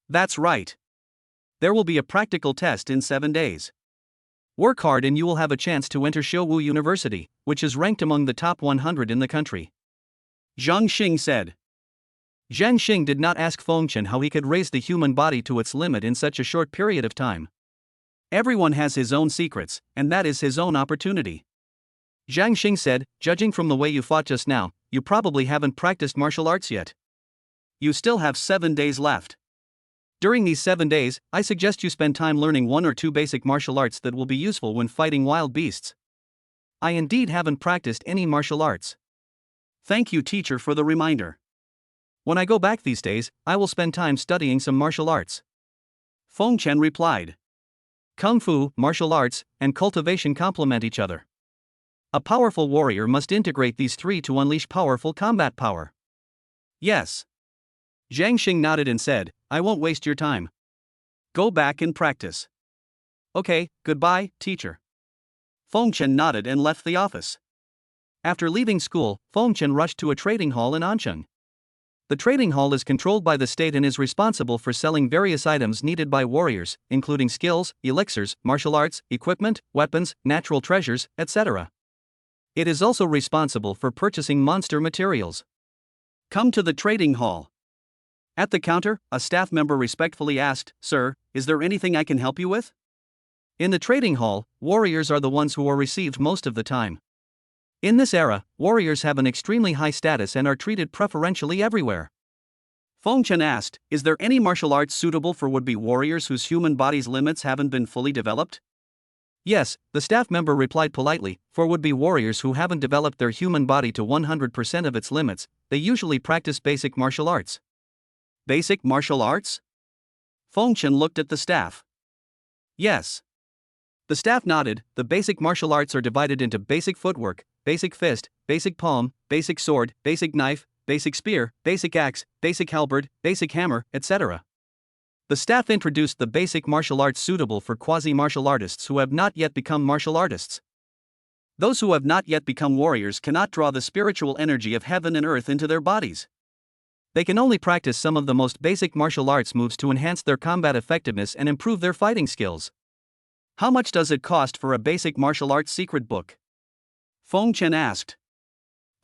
That's right. There will be a practical test in 7 days. Work hard and you will have a chance to enter Shouwu University, which is ranked among the top 100 in the country," Zhang Xing said. Zhang Xing did not ask Feng Chen how he could raise the human body to its limit in such a short period of time. Everyone has his own secrets, and that is his own opportunity. Zhang Xing said, "Judging from the way you fought just now, you probably haven't practiced martial arts yet. You still have 7 days left. During these 7 days, I suggest you spend time learning 1 or 2 basic martial arts that will be useful when fighting wild beasts." I indeed haven't practiced any martial arts. Thank you, teacher, for the reminder. When I go back these days, I will spend time studying some martial arts. Feng Chen replied. Kung Fu, martial arts, and cultivation complement each other. A powerful warrior must integrate these three to unleash powerful combat power. Yes. Zhang Xing nodded and said, "I won't waste your time. Go back and practice." Okay, goodbye, teacher. Feng Chen nodded and left the office. After leaving school, Feng Chen rushed to a trading hall in Ancheng. The trading hall is controlled by the state and is responsible for selling various items needed by warriors, including skills, elixirs, martial arts, equipment, weapons, natural treasures, etc. It is also responsible for purchasing monster materials. Come to the trading hall. At the counter, a staff member respectfully asked, "Sir, is there anything I can help you with?" In the trading hall, warriors are the ones who are received most of the time. In this era, warriors have an extremely high status and are treated preferentially everywhere. Feng Chen asked, "Is there any martial arts suitable for would-be warriors whose human body's limits haven't been fully developed?" Yes, the staff member replied politely, "For would-be warriors who haven't developed their human body to 100% of its limits, they usually practice basic martial arts." Basic martial arts? Feng Chen looked at the staff. Yes. The staff nodded. The basic martial arts are divided into basic footwork, basic fist, basic palm, basic sword, basic knife, basic spear, basic axe, basic halberd, basic hammer, etc. The staff introduced the basic martial arts suitable for quasi-martial artists who have not yet become martial artists. Those who have not yet become warriors cannot draw the spiritual energy of heaven and earth into their bodies. They can only practice some of the most basic martial arts moves to enhance their combat effectiveness and improve their fighting skills. How much does it cost for a basic martial arts secret book? Feng Chen asked.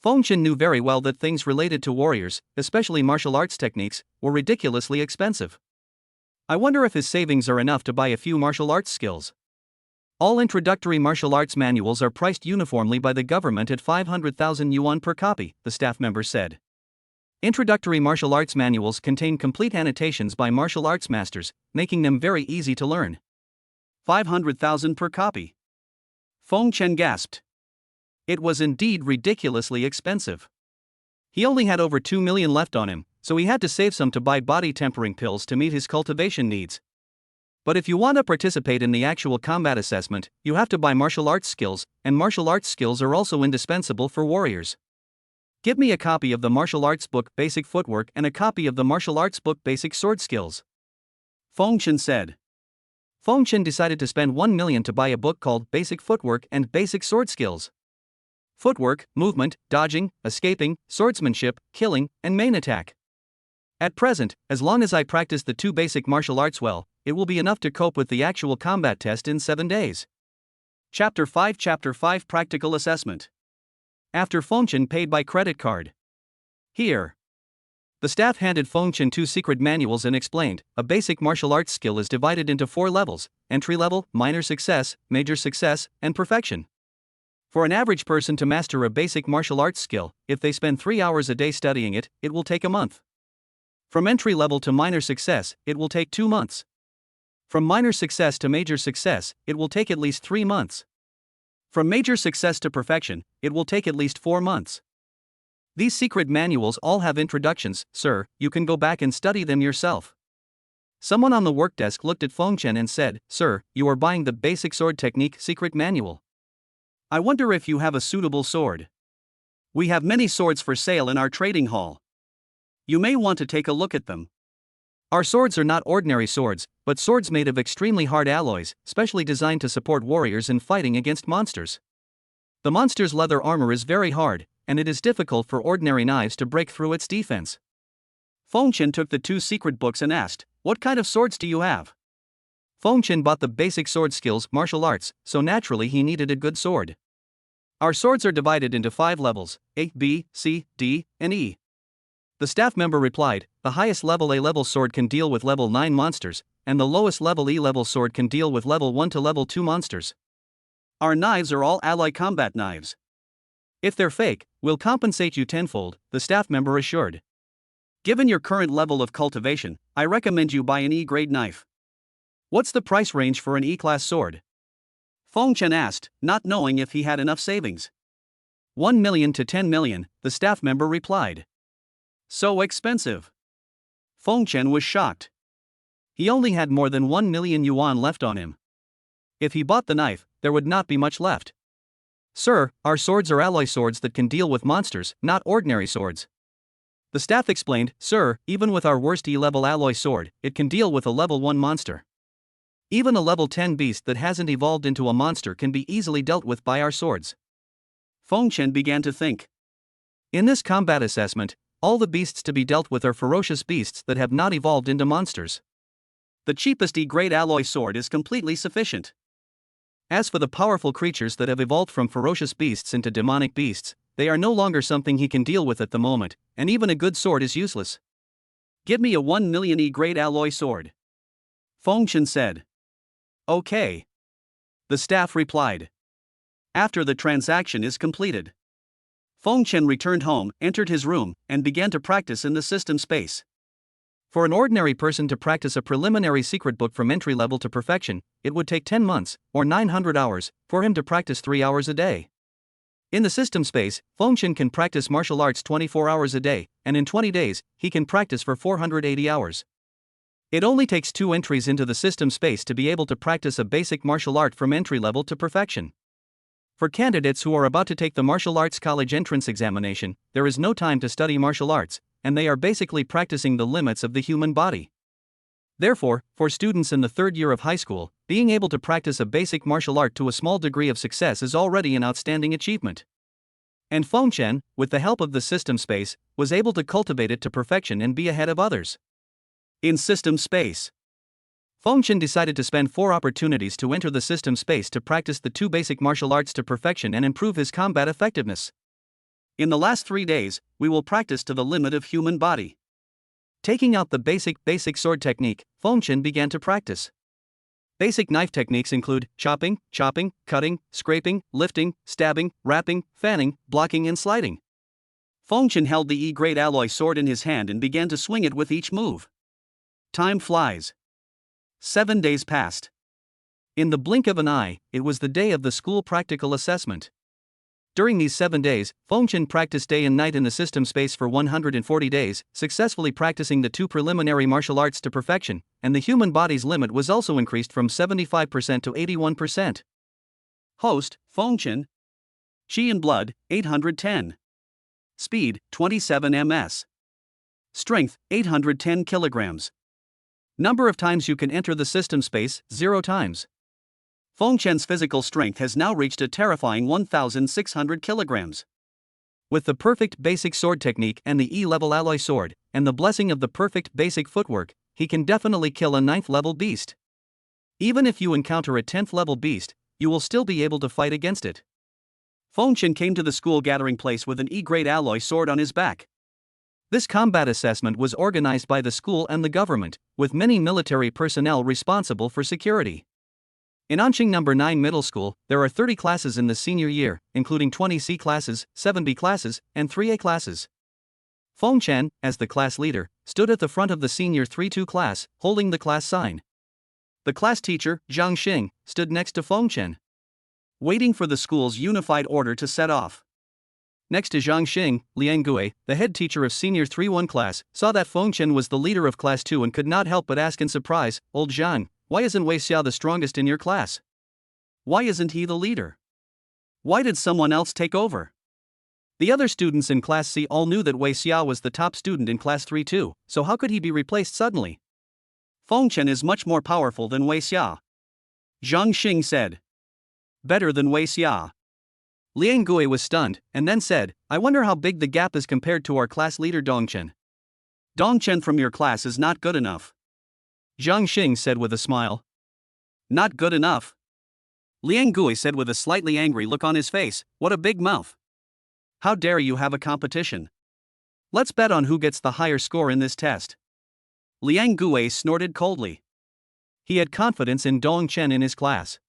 Feng Chen knew very well that things related to warriors, especially martial arts techniques, were ridiculously expensive. I wonder if his savings are enough to buy a few martial arts skills. All introductory martial arts manuals are priced uniformly by the government at 500,000 yuan per copy, the staff member said. Introductory martial arts manuals contain complete annotations by martial arts masters, making them very easy to learn. 500,000 per copy. Feng Chen gasped. It was indeed ridiculously expensive. He only had over 2 million left on him, so he had to save some to buy body tempering pills to meet his cultivation needs. But if you want to participate in the actual combat assessment, you have to buy martial arts skills, and martial arts skills are also indispensable for warriors. Give me a copy of the martial arts book Basic Footwork and a copy of the martial arts book Basic Sword Skills. Feng Chen said. Feng Chen decided to spend 1 million to buy a book called Basic Footwork and Basic Sword Skills. Footwork, movement, dodging, escaping, swordsmanship, killing, and main attack. At present, as long as I practice the 2 basic martial arts well, it will be enough to cope with the actual combat test in 7 days. Chapter 5 Practical Assessment. After Feng Chen paid by credit card. Here. The staff handed Feng Chen 2 secret manuals and explained, a basic martial arts skill is divided into 4 levels, entry level, minor success, major success, and perfection. For an average person to master a basic martial arts skill, if they spend 3 hours a day studying it, it will take a month. From entry level to minor success, it will take 2 months. From minor success to major success, it will take at least 3 months. From major success to perfection, it will take at least 4 months. These secret manuals all have introductions, sir, you can go back and study them yourself. Someone on the work desk looked at Feng Chen and said, Sir, you are buying the Basic Sword Technique secret manual. I wonder if you have a suitable sword. We have many swords for sale in our trading hall. You may want to take a look at them. Our swords are not ordinary swords, but swords made of extremely hard alloys, specially designed to support warriors in fighting against monsters. The monster's leather armor is very hard, and it is difficult for ordinary knives to break through its defense. Feng Chen took the 2 secret books and asked, What kind of swords do you have? Feng Chen bought the Basic Sword Skills martial arts, so naturally he needed a good sword. Our swords are divided into 5 levels, A, B, C, D, and E. The staff member replied, the highest level A-level sword can deal with level 9 monsters, and the lowest level E-level sword can deal with level 1 to level 2 monsters. Our knives are all ally combat knives. If they're fake, we'll compensate you tenfold, the staff member assured. Given your current level of cultivation, I recommend you buy an E-grade knife. What's the price range for an E-class sword? Feng Chen asked, not knowing if he had enough savings. 1 million to 10 million, the staff member replied. So expensive. Feng Chen was shocked. He only had more than 1 million yuan left on him. If he bought the knife, there would not be much left. Sir, our swords are alloy swords that can deal with monsters, not ordinary swords. The staff explained, Sir, even with our worst E-level alloy sword, it can deal with a level 1 monster. Even a level 10 beast that hasn't evolved into a monster can be easily dealt with by our swords. Feng Chen began to think. In this combat assessment, all the beasts to be dealt with are ferocious beasts that have not evolved into monsters. The cheapest E-grade alloy sword is completely sufficient. As for the powerful creatures that have evolved from ferocious beasts into demonic beasts, they are no longer something he can deal with at the moment, and even a good sword is useless. Give me a 1 million E-grade alloy sword. Feng Chen said. Okay. The staff replied. After the transaction is completed. Feng Chen returned home, entered his room, and began to practice in the system space. For an ordinary person to practice a preliminary secret book from entry level to perfection, it would take 10 months, or 900 hours, for him to practice 3 hours a day. In the system space, Feng Chen can practice martial arts 24 hours a day, and in 20 days, he can practice for 480 hours. It only takes 2 entries into the system space to be able to practice a basic martial art from entry level to perfection. For candidates who are about to take the martial arts college entrance examination, there is no time to study martial arts, and they are basically practicing the limits of the human body. Therefore, for students in the third year of high school, being able to practice a basic martial art to a small degree of success is already an outstanding achievement. And Feng Chen, with the help of the system space, was able to cultivate it to perfection and be ahead of others. In system space, Feng Chen decided to spend 4 opportunities to enter the system space to practice the 2 basic martial arts to perfection and improve his combat effectiveness. In the last 3 days, we will practice to the limit of human body. Taking out the basic sword technique, Feng Chen began to practice. Basic knife techniques include chopping, cutting, scraping, lifting, stabbing, wrapping, fanning, blocking and sliding. Feng Chen held the E-grade alloy sword in his hand and began to swing it with each move. Time flies. 7 days passed. In the blink of an eye, it was the day of the school practical assessment. During these 7 days, Feng Chen practiced day and night in the system space for 140 days, successfully practicing the 2 preliminary martial arts to perfection, and the human body's limit was also increased from 75% to 81%. Host, Feng Chen. Chi and blood, 810. Speed, 27 ms. Strength, 810 kilograms. Number of times you can enter the system space, 0 times. Feng Chen's physical strength has now reached a terrifying 1,600 kilograms. With the perfect basic sword technique and the E-level alloy sword, and the blessing of the perfect basic footwork, he can definitely kill a 9th level beast. Even if you encounter a 10th level beast, you will still be able to fight against it. Feng Chen came to the school gathering place with an E-grade alloy sword on his back. This combat assessment was organized by the school and the government, with many military personnel responsible for security. In Anqing No. 9 Middle School, there are 30 classes in the senior year, including 20 C classes, 7 B classes, and 3 A classes. Feng Chen, as the class leader, stood at the front of the senior 3-2 class, holding the class sign. The class teacher, Zhang Xing, stood next to Feng Chen, waiting for the school's unified order to set off. Next to Zhang Xing, Liang Gui, the head teacher of senior 3-1 class, saw that Feng Chen was the leader of class 2 and could not help but ask in surprise, "Old Zhang, why isn't Wei Xia the strongest in your class? Why isn't he the leader? Why did someone else take over?" The other students in class C all knew that Wei Xia was the top student in class 3-2, so how could he be replaced suddenly? Feng Chen is much more powerful than Wei Xia, Zhang Xing said. Better than Wei Xia. Liang Gui was stunned, and then said, "I wonder how big the gap is compared to our class leader Dongchen. Dongchen from your class is not good enough," Zhang Xing said with a smile. "Not good enough?" Liang Gui said with a slightly angry look on his face, "What a big mouth. How dare you have a competition? Let's bet on who gets the higher score in this test." Liang Gui snorted coldly. He had confidence in Dongchen in his class.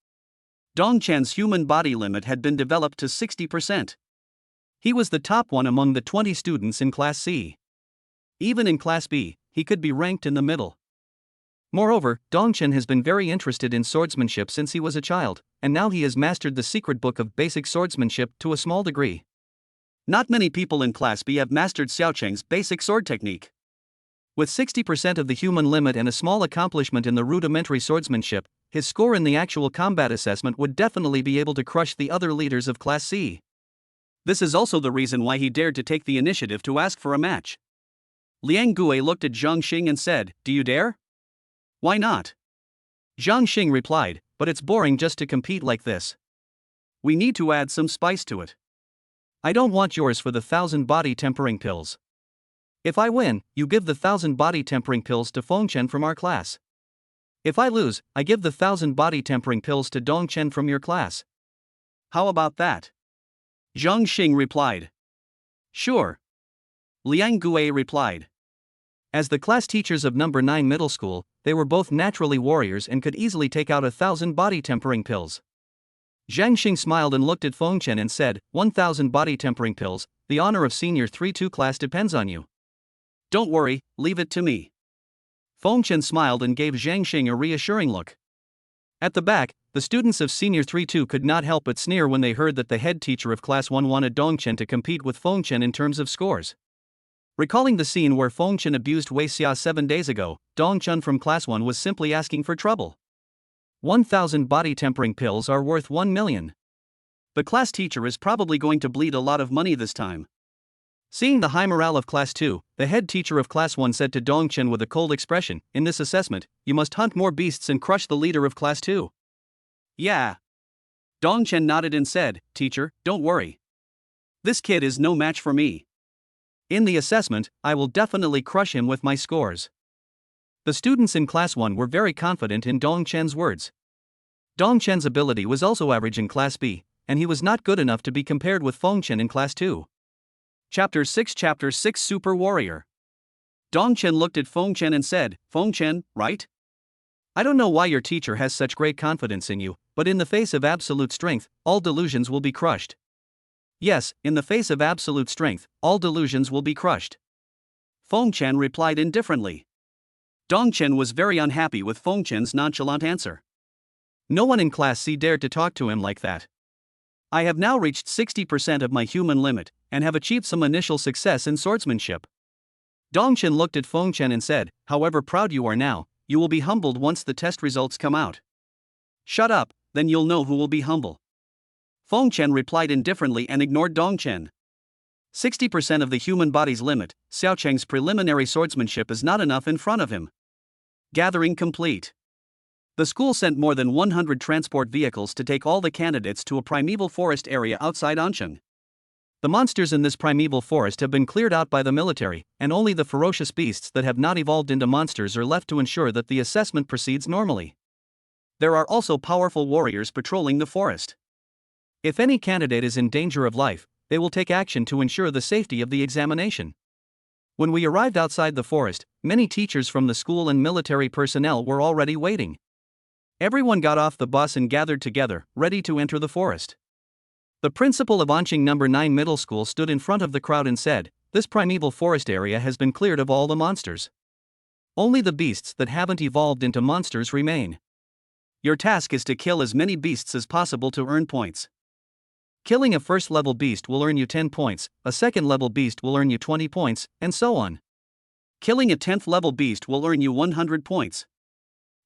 Dongchen's human body limit had been developed to 60%. He was the top one among the 20 students in Class C. Even in Class B, he could be ranked in the middle. Moreover, Dongchen has been very interested in swordsmanship since he was a child, and now he has mastered the secret book of basic swordsmanship to a small degree. Not many people in Class B have mastered Xiaocheng's basic sword technique. With 60% of the human limit and a small accomplishment in the rudimentary swordsmanship, his score in the actual combat assessment would definitely be able to crush the other leaders of Class C. This is also the reason why he dared to take the initiative to ask for a match. Liang Gui looked at Zhang Xing and said, "Do you dare?" "Why not?" Zhang Xing replied, "But it's boring just to compete like this. We need to add some spice to it. I don't want yours for the 1,000 body tempering pills. If I win, you give the 1,000 body tempering pills to Feng Chen from our class. If I lose, I give the 1,000 body tempering pills to Dongchen from your class. How about that?" Zhang Xing replied. "Sure." Liang Gui replied. As the class teachers of No. 9 Middle School, they were both naturally warriors and could easily take out 1,000 body tempering pills. Zhang Xing smiled and looked at Feng Chen and said, 1,000 body tempering pills, the honor of senior 3-2 class depends on you. Don't worry, leave it to me. Feng Chen smiled and gave Zhang Xing a reassuring look. At the back, the students of Senior 3-2 could not help but sneer when they heard that the head teacher of Class 1 wanted Dongchen to compete with Feng Chen in terms of scores. Recalling the scene where Feng Chen abused Wei Xia 7 days ago, Dongchen from Class 1 was simply asking for trouble. 1,000 body tempering pills are worth 1 million. The class teacher is probably going to bleed a lot of money this time. Seeing the high morale of Class 2, the head teacher of Class 1 said to Dongchen with a cold expression, "In this assessment, you must hunt more beasts and crush the leader of Class 2. Yeah. Dongchen nodded and said, "Teacher, don't worry. This kid is no match for me. In the assessment, I will definitely crush him with my scores." The students in Class 1 were very confident in Dongchen's words. Dongchen's ability was also average in Class B, and he was not good enough to be compared with Fengchen in Class 2. Chapter 6 Super Warrior. Dongchen looked at Fengchen and said, "Fengchen, right? I don't know why your teacher has such great confidence in you, but in the face of absolute strength, all delusions will be crushed." Yes, in the face of absolute strength, all delusions will be crushed. Fengchen replied indifferently. Dongchen was very unhappy with Fengchen's nonchalant answer. No one in Class C dared to talk to him like that. I have now reached 60% of my human limit, and have achieved some initial success in swordsmanship. Dongchen looked at Fengchen and said, "However proud you are now, you will be humbled once the test results come out." "Shut up, then you'll know who will be humble." Fengchen replied indifferently and ignored Dongchen. 60% of the human body's limit, Xiaocheng's preliminary swordsmanship is not enough in front of him. Gathering complete. The school sent more than 100 transport vehicles to take all the candidates to a primeval forest area outside Ansheng. The monsters in this primeval forest have been cleared out by the military, and only the ferocious beasts that have not evolved into monsters are left to ensure that the assessment proceeds normally. There are also powerful warriors patrolling the forest. If any candidate is in danger of life, they will take action to ensure the safety of the examination. When we arrived outside the forest, many teachers from the school and military personnel were already waiting. Everyone got off the bus and gathered together, ready to enter the forest. The principal of Anqing No. 9 Middle School stood in front of the crowd and said, "This primeval forest area has been cleared of all the monsters. Only the beasts that haven't evolved into monsters remain. Your task is to kill as many beasts as possible to earn points. Killing a first-level beast will earn you 10 points, a second-level beast will earn you 20 points, and so on. Killing a 10th-level beast will earn you 100 points.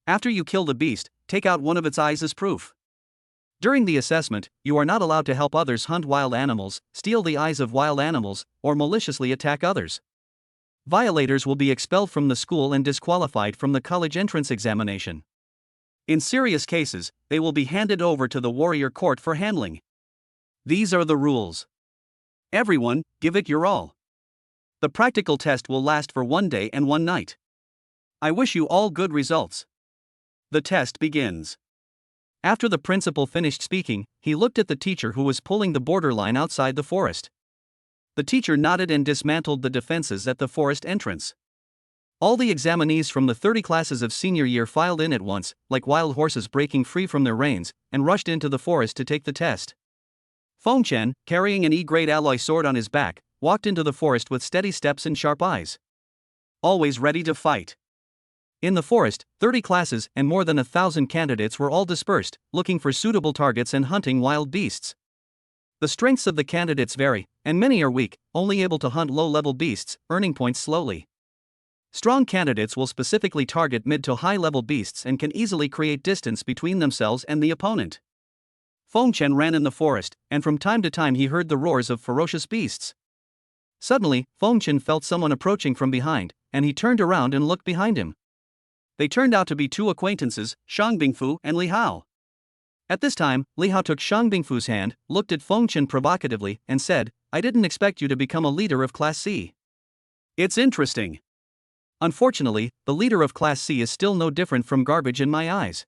After you kill the beast, take out one of its eyes as proof. During the assessment, you are not allowed to help others hunt wild animals, steal the eyes of wild animals, or maliciously attack others. Violators will be expelled from the school and disqualified from the college entrance examination. In serious cases, they will be handed over to the warrior court for handling. These are the rules. Everyone, give it your all. The practical test will last for 1 day and 1 night. I wish you all good results. The test begins." After the principal finished speaking, he looked at the teacher who was pulling the borderline outside the forest. The teacher nodded and dismantled the defenses at the forest entrance. All the examinees from the 30 classes of senior year filed in at once, like wild horses breaking free from their reins, and rushed into the forest to take the test. Fengchen, carrying an E-grade alloy sword on his back, walked into the forest with steady steps and sharp eyes. Always ready to fight. In the forest, 30 classes and more than 1,000 candidates were all dispersed, looking for suitable targets and hunting wild beasts. The strengths of the candidates vary, and many are weak, only able to hunt low-level beasts, earning points slowly. Strong candidates will specifically target mid to high-level beasts and can easily create distance between themselves and the opponent. Fengchen ran in the forest, and from time to time he heard the roars of ferocious beasts. Suddenly, Fengchen felt someone approaching from behind, and he turned around and looked behind him. They turned out to be 2 acquaintances, Shang Bingfu and Li Hao. At this time, Li Hao took Shang Bingfu's hand, looked at Fengchen provocatively, and said, "I didn't expect you to become a leader of Class C. It's interesting. Unfortunately, the leader of Class C is still no different from garbage in my eyes.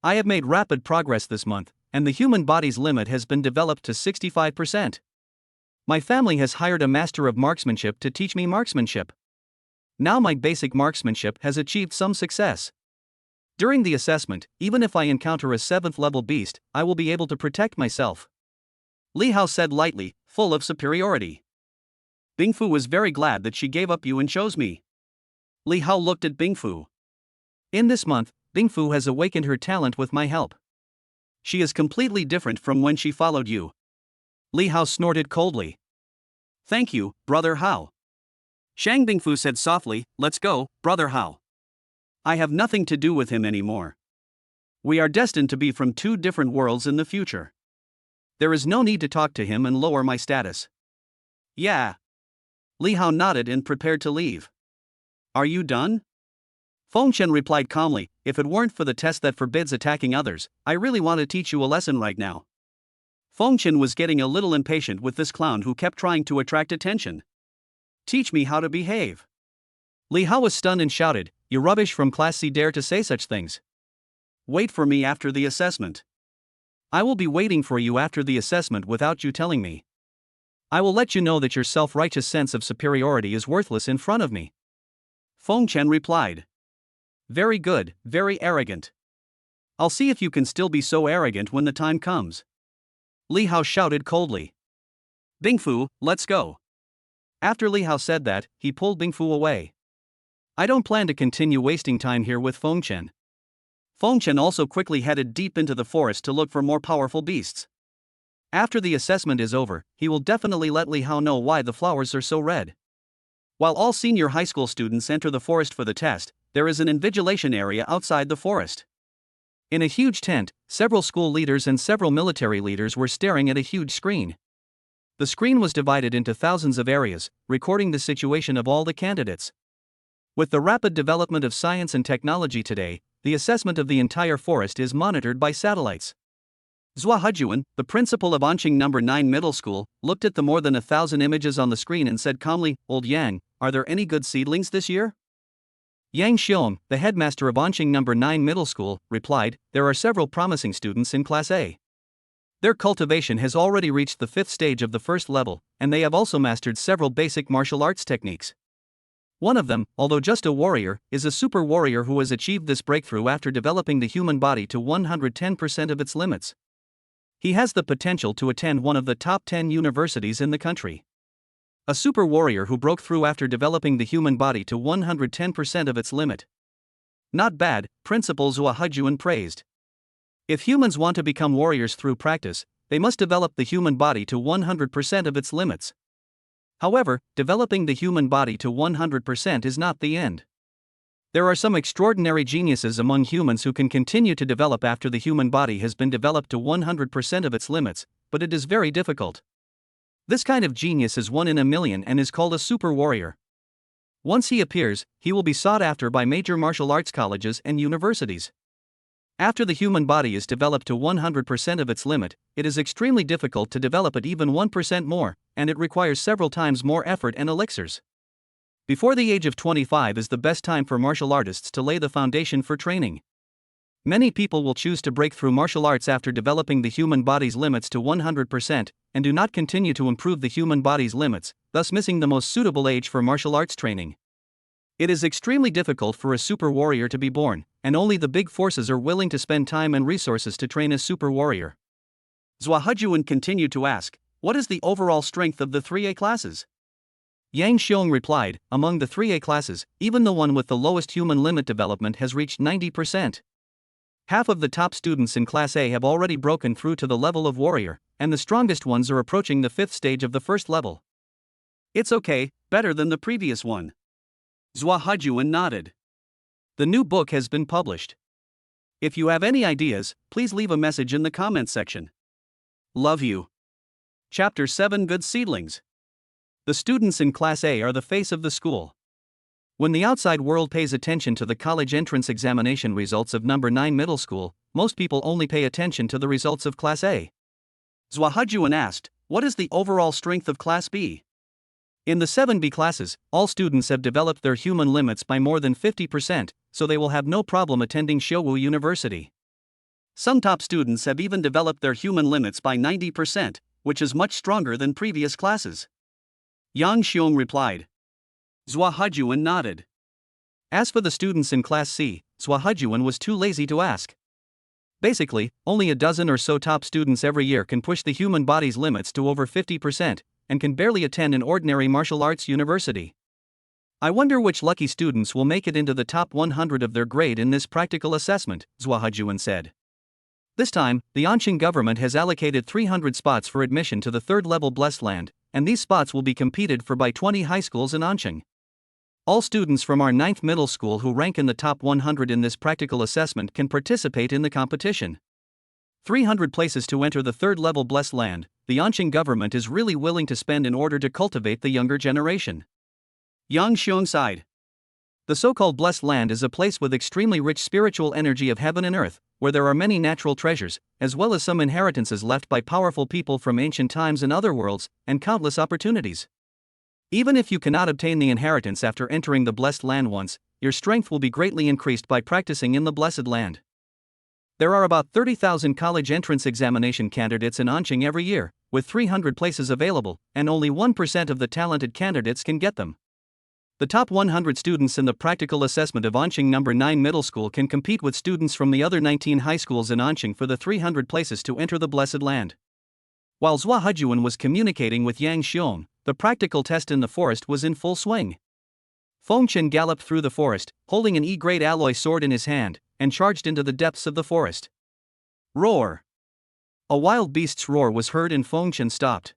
I have made rapid progress this month, and the human body's limit has been developed to 65%. My family has hired a master of marksmanship to teach me marksmanship. Now my basic marksmanship has achieved some success. During the assessment, even if I encounter a 7th-level beast, I will be able to protect myself." Li Hao said lightly, full of superiority. "Bingfu was very glad that she gave up you and chose me." Li Hao looked at Bingfu. "In this month, Bingfu has awakened her talent with my help. She is completely different from when she followed you." Li Hao snorted coldly. "Thank you, Brother Hao." Shang Bingfu said softly, "Let's go, Brother Hao. I have nothing to do with him anymore. We are destined to be from 2 different worlds in the future." There is no need to talk to him and lower my status. Yeah. Li Hao nodded and prepared to leave. Are you done? Feng Chen replied calmly, if it weren't for the test that forbids attacking others, I really want to teach you a lesson right now. Feng Chen was getting a little impatient with this clown who kept trying to attract attention. Teach me how to behave. Li Hao was stunned and shouted, you rubbish from Class C dare to say such things. Wait for me after the assessment. I will be waiting for you after the assessment without you telling me. I will let you know that your self-righteous sense of superiority is worthless in front of me. Feng Chen replied. Very good, very arrogant. I'll see if you can still be so arrogant when the time comes. Li Hao shouted coldly. Bingfu, let's go. After Li Hao said that, he pulled Bingfu away. I don't plan to continue wasting time here with Feng Chen. Feng Chen also quickly headed deep into the forest to look for more powerful beasts. After the assessment is over, he will definitely let Li Hao know why the flowers are so red. While all senior high school students enter the forest for the test, there is an invigilation area outside the forest. In a huge tent, several school leaders and several military leaders were staring at a huge screen. The screen was divided into thousands of areas, recording the situation of all the candidates. With the rapid development of science and technology today, the assessment of the entire forest is monitored by satellites. Zhua Hejuan, the principal of Anqing No. 9 Middle School, looked at the more than 1,000 images on the screen and said calmly, Old Yang, are there any good seedlings this year? Yang Xiong, the headmaster of Anqing No. 9 Middle School, replied, there are several promising students in Class A. Their cultivation has already reached the 5th stage of the first level, and they have also mastered several basic martial arts techniques. One of them, although just a warrior, is a super warrior who has achieved this breakthrough after developing the human body to 110% of its limits. He has the potential to attend one of the top 10 universities in the country. A super warrior who broke through after developing the human body to 110% of its limit. Not bad, Principal Zhua Hejuan praised. If humans want to become warriors through practice, they must develop the human body to 100% of its limits. However, developing the human body to 100% is not the end. There are some extraordinary geniuses among humans who can continue to develop after the human body has been developed to 100% of its limits, but it is very difficult. This kind of genius is 1 in a million and is called a super warrior. Once he appears, he will be sought after by major martial arts colleges and universities. After the human body is developed to 100% of its limit, it is extremely difficult to develop it even 1% more, and it requires several times more effort and elixirs. Before the age of 25 is the best time for martial artists to lay the foundation for training. Many people will choose to break through martial arts after developing the human body's limits to 100%, and do not continue to improve the human body's limits, thus missing the most suitable age for martial arts training. It is extremely difficult for a super warrior to be born, and only the big forces are willing to spend time and resources to train a super warrior. Zhua Hejuan continued to ask, what is the overall strength of the 3A classes? Yang Xiong replied, among the 3A classes, even the one with the lowest human limit development has reached 90%. Half of the top students in Class A have already broken through to the level of warrior, and the strongest ones are approaching the 5th stage of the first level. It's okay, better than the previous one. Zhua Hejuan nodded. The new book has been published. If you have any ideas, please leave a message in the comments section. Love you. Chapter 7 Good Seedlings. The students in Class A are the face of the school. When the outside world pays attention to the college entrance examination results of No. 9 Middle School, most people only pay attention to the results of Class A. Zhua Hejuan asked, what is the overall strength of Class B? In the 7B classes, all students have developed their human limits by more than 50%, so they will have no problem attending Showu University. Some top students have even developed their human limits by 90%, which is much stronger than previous classes. Yang Xiong replied. Zhua Hejuan nodded. As for the students in Class C, Zhua Hejuan was too lazy to ask. Basically, only a dozen or so top students every year can push the human body's limits to over 50%, and can barely attend an ordinary martial arts university. I wonder which lucky students will make it into the top 100 of their grade in this practical assessment, Zhua Hejuan said. This time, the Anqing government has allocated 300 spots for admission to the 3rd level Blessed Land, and these spots will be competed for by 20 high schools in Anqing. All students from our 9th middle school who rank in the top 100 in this practical assessment can participate in the competition. 300 places to enter the third-level blessed land, the Anqing government is really willing to spend in order to cultivate the younger generation. Yang Xiong sighed. The so-called blessed land is a place with extremely rich spiritual energy of heaven and earth, where there are many natural treasures, as well as some inheritances left by powerful people from ancient times and other worlds, and countless opportunities. Even if you cannot obtain the inheritance after entering the blessed land once, your strength will be greatly increased by practicing in the blessed land. There are about 30,000 college entrance examination candidates in Anqing every year, with 300 places available, and only 1% of the talented candidates can get them. The top 100 students in the practical assessment of Anqing No. 9 Middle School can compete with students from the other 19 high schools in Anqing for the 300 places to enter the blessed land. While Zhua Hejuan was communicating with Yang Xiong, the practical test in the forest was in full swing. Feng Chen galloped through the forest, holding an E-grade alloy sword in his hand, and charged into the depths of the forest. Roar! A wild beast's roar was heard and Feng Chen stopped.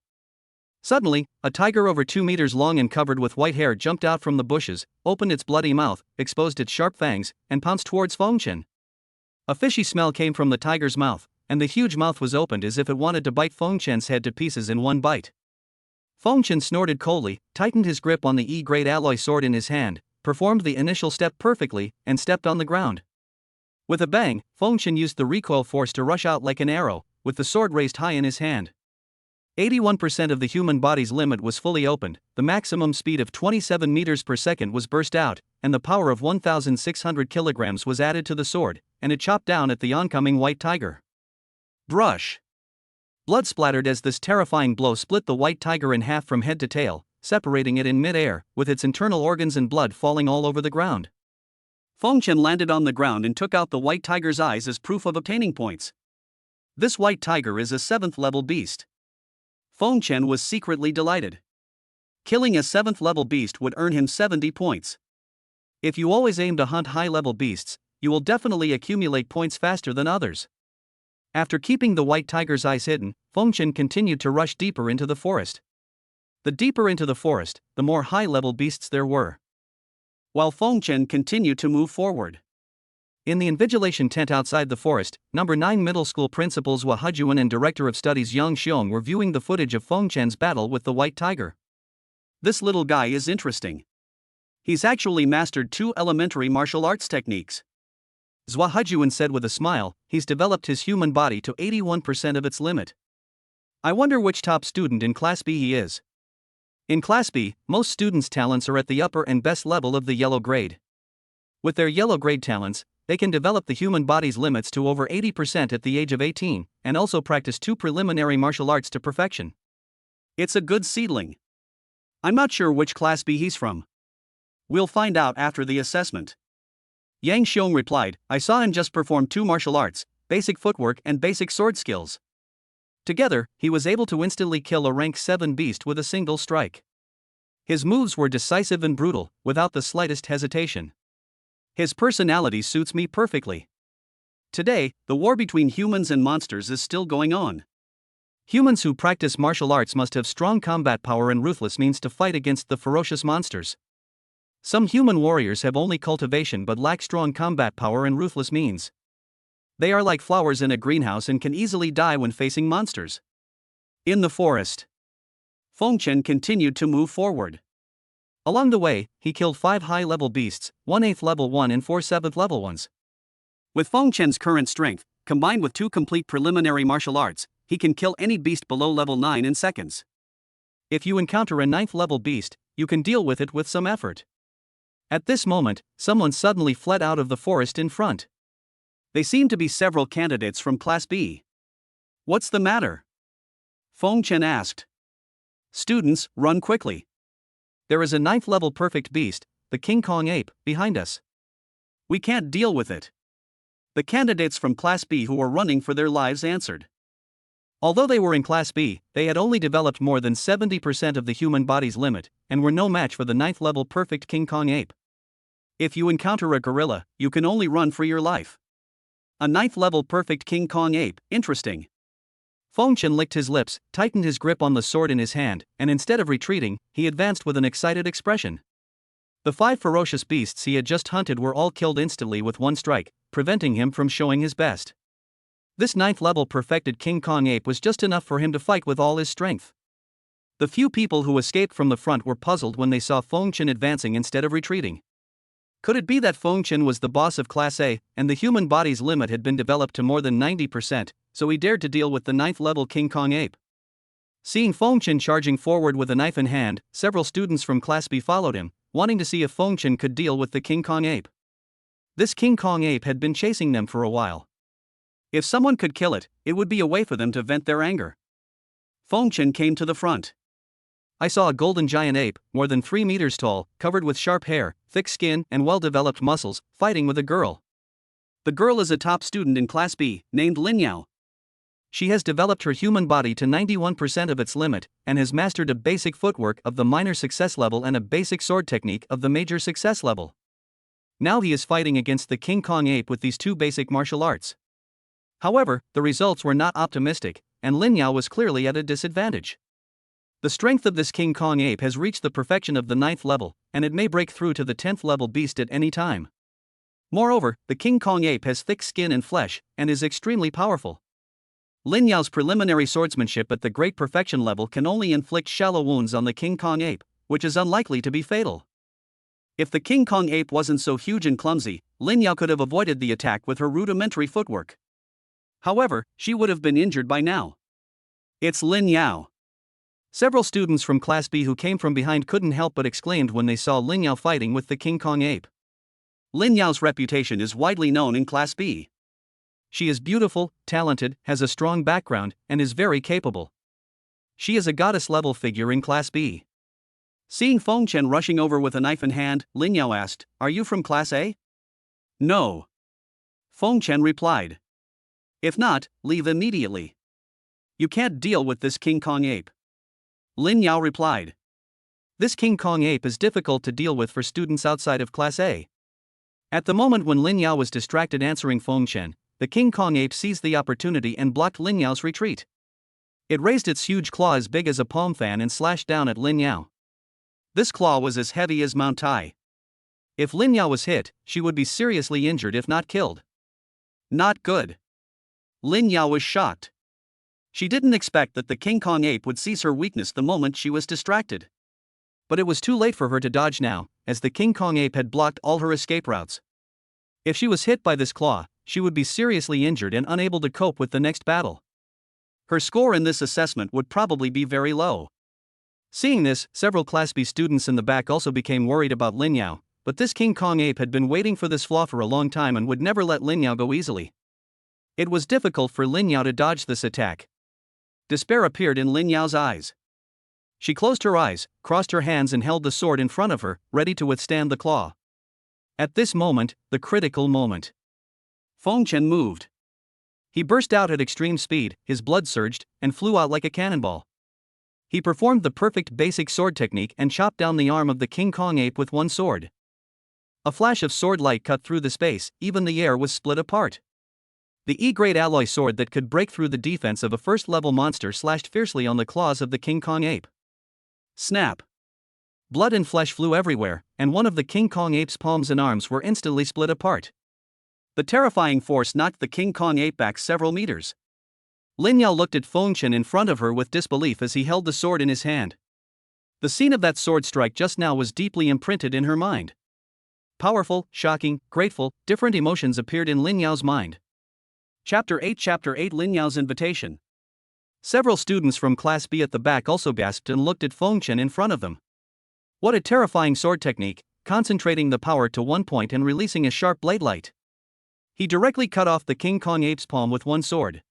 Suddenly, a tiger over 2 meters long and covered with white hair jumped out from the bushes, opened its bloody mouth, exposed its sharp fangs, and pounced towards Feng Chen. A fishy smell came from the tiger's mouth, and the huge mouth was opened as if it wanted to bite Feng Chen's head to pieces in one bite. Feng Chen snorted coldly, tightened his grip on the E-grade alloy sword in his hand, performed the initial step perfectly, and stepped on the ground. With a bang, Feng Chen used the recoil force to rush out like an arrow, with the sword raised high in his hand. 81% of the human body's limit was fully opened, the maximum speed of 27 meters per second was burst out, and the power of 1,600 kilograms was added to the sword, and it chopped down at the oncoming white tiger. Brush! Blood splattered as this terrifying blow split the white tiger in half from head to tail, separating it in mid-air, with its internal organs and blood falling all over the ground. Feng Chen landed on the ground and took out the white tiger's eyes as proof of obtaining points. This white tiger is a 7th-level beast. Feng Chen was secretly delighted. Killing a 7th-level beast would earn him 70 points. If you always aim to hunt high-level beasts, you will definitely accumulate points faster than others. After keeping the white tiger's eyes hidden, Feng Chen continued to rush deeper into the forest. The deeper into the forest, the more high-level beasts there were. While Feng Chen continued to move forward. In the invigilation tent outside the forest, No. 9 Middle School principals Zhua Hejuan and Director of Studies Yang Xiong were viewing the footage of Feng Chen's battle with the white tiger. This little guy is interesting. He's actually mastered 2 elementary martial arts techniques. Zhua Hejuan said with a smile, he's developed his human body to 81% of its limit. I wonder which top student in Class B he is. In Class B, most students' talents are at the upper and best level of the yellow grade. With their yellow grade talents, they can develop the human body's limits to over 80% at the age of 18, and also practice 2 preliminary martial arts to perfection. It's a good seedling. I'm not sure which Class B he's from. We'll find out after the assessment. Yang Xiong replied, I saw him just perform 2 martial arts, basic footwork and basic sword skills. Together, he was able to instantly kill a rank 7 beast with a single strike. His moves were decisive and brutal, without the slightest hesitation. His personality suits me perfectly. Today, the war between humans and monsters is still going on. Humans who practice martial arts must have strong combat power and ruthless means to fight against the ferocious monsters. Some human warriors have only cultivation but lack strong combat power and ruthless means. They are like flowers in a greenhouse and can easily die when facing monsters. In the forest, Feng Chen continued to move forward. Along the way, he killed 5 high-level beasts, 1 8th-level 1 and 4 7th-level ones. With Feng Chen's current strength, combined with 2 complete preliminary martial arts, he can kill any beast below level 9 in seconds. If you encounter a 9th-level beast, you can deal with it with some effort. At this moment, someone suddenly fled out of the forest in front. They seem to be several candidates from Class B. What's the matter? Feng Chen asked. Students, run quickly. There is a 9th-level perfect beast, the King Kong ape, behind us. We can't deal with it. The candidates from Class B who were running for their lives answered. Although they were in Class B, they had only developed more than 70% of the human body's limit, and were no match for the 9th-level perfect King Kong ape. If you encounter a gorilla, you can only run for your life. A 9th-level perfect King Kong ape, interesting. Feng Chen licked his lips, tightened his grip on the sword in his hand, and instead of retreating, he advanced with an excited expression. The 5 ferocious beasts he had just hunted were all killed instantly with 1 strike, preventing him from showing his best. This 9th level perfected King Kong ape was just enough for him to fight with all his strength. The few people who escaped from the front were puzzled when they saw Feng Chen advancing instead of retreating. Could it be that Feng Chen was the boss of Class A, and the human body's limit had been developed to more than 90%, so he dared to deal with the 9th level King Kong ape? Seeing Feng Chen charging forward with a knife in hand, several students from Class B followed him, wanting to see if Feng Chen could deal with the King Kong ape. This King Kong ape had been chasing them for a while. If someone could kill it, it would be a way for them to vent their anger. Feng Chen came to the front. I saw a golden giant ape, more than 3 meters tall, covered with sharp hair, thick skin, and well-developed muscles, fighting with a girl. The girl is a top student in Class B, named Lin Yao. She has developed her human body to 91% of its limit, and has mastered a basic footwork of the minor success level and a basic sword technique of the major success level. Now he is fighting against the King Kong ape with these 2 basic martial arts. However, the results were not optimistic, and Lin Yao was clearly at a disadvantage. The strength of this King Kong ape has reached the perfection of the 9th level, and it may break through to the 10th level beast at any time. Moreover, the King Kong ape has thick skin and flesh, and is extremely powerful. Lin Yao's preliminary swordsmanship at the great perfection level can only inflict shallow wounds on the King Kong ape, which is unlikely to be fatal. If the King Kong ape wasn't so huge and clumsy, Lin Yao could have avoided the attack with her rudimentary footwork. However, she would have been injured by now. It's Lin Yao. Several students from Class B who came from behind couldn't help but exclaimed when they saw Lin Yao fighting with the King Kong ape. Lin Yao's reputation is widely known in Class B. She is beautiful, talented, has a strong background, and is very capable. She is a goddess-level figure in Class B. Seeing Feng Chen rushing over with a knife in hand, Lin Yao asked, "Are you from Class A?" "No." Feng Chen replied. "If not, leave immediately. You can't deal with this King Kong ape." Lin Yao replied. This King Kong ape is difficult to deal with for students outside of Class A. At the moment when Lin Yao was distracted answering Feng Chen, the King Kong ape seized the opportunity and blocked Lin Yao's retreat. It raised its huge claw as big as a palm fan and slashed down at Lin Yao. This claw was as heavy as Mount Tai. If Lin Yao was hit, she would be seriously injured if not killed. Not good. Lin Yao was shocked. She didn't expect that the King Kong ape would seize her weakness the moment she was distracted. But it was too late for her to dodge now, as the King Kong ape had blocked all her escape routes. If she was hit by this claw, she would be seriously injured and unable to cope with the next battle. Her score in this assessment would probably be very low. Seeing this, several Class B students in the back also became worried about Lin Yao, but this King Kong ape had been waiting for this flaw for a long time and would never let Lin Yao go easily. It was difficult for Lin Yao to dodge this attack. Despair appeared in Lin Yao's eyes. She closed her eyes, crossed her hands and held the sword in front of her, ready to withstand the claw. At this moment, the critical moment, Feng Chen moved. He burst out at extreme speed, his blood surged, and flew out like a cannonball. He performed the perfect basic sword technique and chopped down the arm of the King Kong ape with one sword. A flash of sword light cut through the space, even the air was split apart. The E-grade alloy sword that could break through the defense of a first-level monster slashed fiercely on the claws of the King Kong ape. Snap! Blood and flesh flew everywhere, and one of the King Kong ape's palms and arms were instantly split apart. The terrifying force knocked the King Kong ape back several meters. Lin Yao looked at Feng Chen in front of her with disbelief as he held the sword in his hand. The scene of that sword strike just now was deeply imprinted in her mind. Powerful, shocking, grateful, different emotions appeared in Lin Yao's mind. Chapter 8 Lin Yao's Invitation. Several students from Class B at the back also gasped and looked at Feng Chen in front of them. What a terrifying sword technique, concentrating the power to one point and releasing a sharp blade light. He directly cut off the King Kong ape's palm with one sword.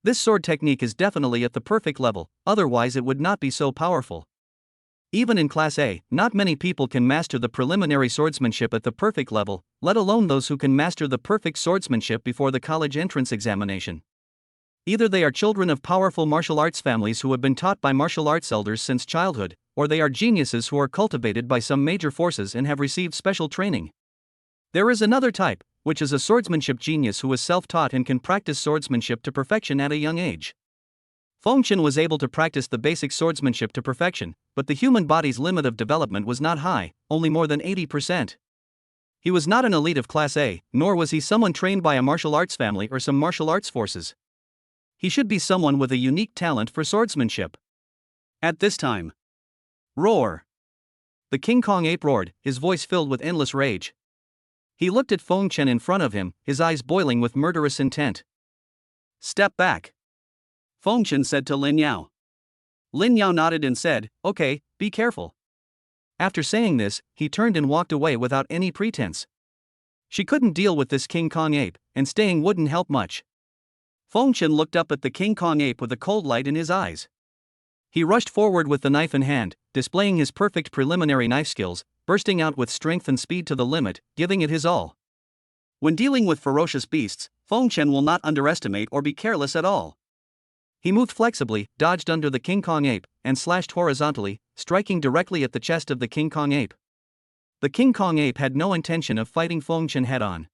This sword technique is definitely at the perfect level, otherwise it would not be so powerful. Even in Class A, not many people can master the preliminary swordsmanship at the perfect level, let alone those who can master the perfect swordsmanship before the college entrance examination. Either they are children of powerful martial arts families who have been taught by martial arts elders since childhood, or they are geniuses who are cultivated by some major forces and have received special training. There is another type, which is a swordsmanship genius who is self-taught and can practice swordsmanship to perfection at a young age. Feng Chen was able to practice the basic swordsmanship to perfection, but the human body's limit of development was not high, only more than 80%. He was not an elite of Class A, nor was he someone trained by a martial arts family or some martial arts forces. He should be someone with a unique talent for swordsmanship. At this time, roar! The King Kong ape roared, his voice filled with endless rage. He looked at Feng Chen in front of him, his eyes boiling with murderous intent. Step back, Feng Chen said to Lin Yao. Lin Yao nodded and said, okay, be careful. After saying this, he turned and walked away without any pretense. She couldn't deal with this King Kong ape, and staying wouldn't help much. Feng Chen looked up at the King Kong ape with a cold light in his eyes. He rushed forward with the knife in hand, displaying his perfect preliminary knife skills, bursting out with strength and speed to the limit, giving it his all. When dealing with ferocious beasts, Feng Chen will not underestimate or be careless at all. He moved flexibly, dodged under the King Kong ape, and slashed horizontally, striking directly at the chest of the King Kong ape. The King Kong ape had no intention of fighting Feng Chen head-on.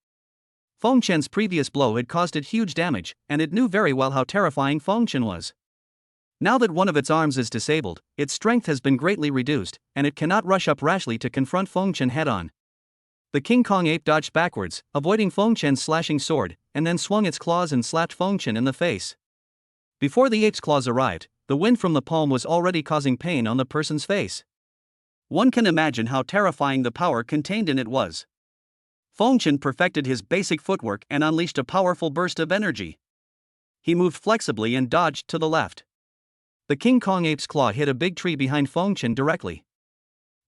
Feng Chen's previous blow had caused it huge damage, and it knew very well how terrifying Feng Chen was. Now that one of its arms is disabled, its strength has been greatly reduced, and it cannot rush up rashly to confront Feng Chen head-on. The King Kong ape dodged backwards, avoiding Feng Chen's slashing sword, and then swung its claws and slapped Feng Chen in the face. Before the ape's claws arrived, the wind from the palm was already causing pain on the person's face. One can imagine how terrifying the power contained in it was. Feng Chen perfected his basic footwork and unleashed a powerful burst of energy. He moved flexibly and dodged to the left. The King Kong ape's claw hit a big tree behind Feng Chen directly.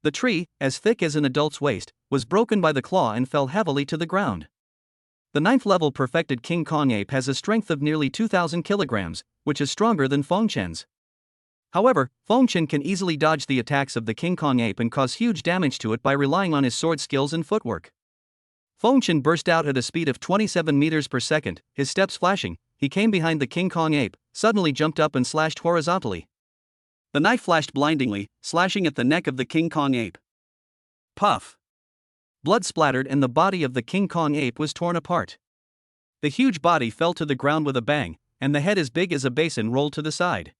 The tree, as thick as an adult's waist, was broken by the claw and fell heavily to the ground. The 9th level perfected King Kong ape has a strength of nearly 2,000 kilograms, which is stronger than Feng Chen's. However, Feng Chen can easily dodge the attacks of the King Kong ape and cause huge damage to it by relying on his sword skills and footwork. Feng Chen burst out at a speed of 27 meters per second, his steps flashing. He came behind the King Kong ape, suddenly jumped up and slashed horizontally. The knife flashed blindingly, slashing at the neck of the King Kong ape. Puff! Blood splattered and the body of the King Kong ape was torn apart. The huge body fell to the ground with a bang, and the head as big as a basin rolled to the side.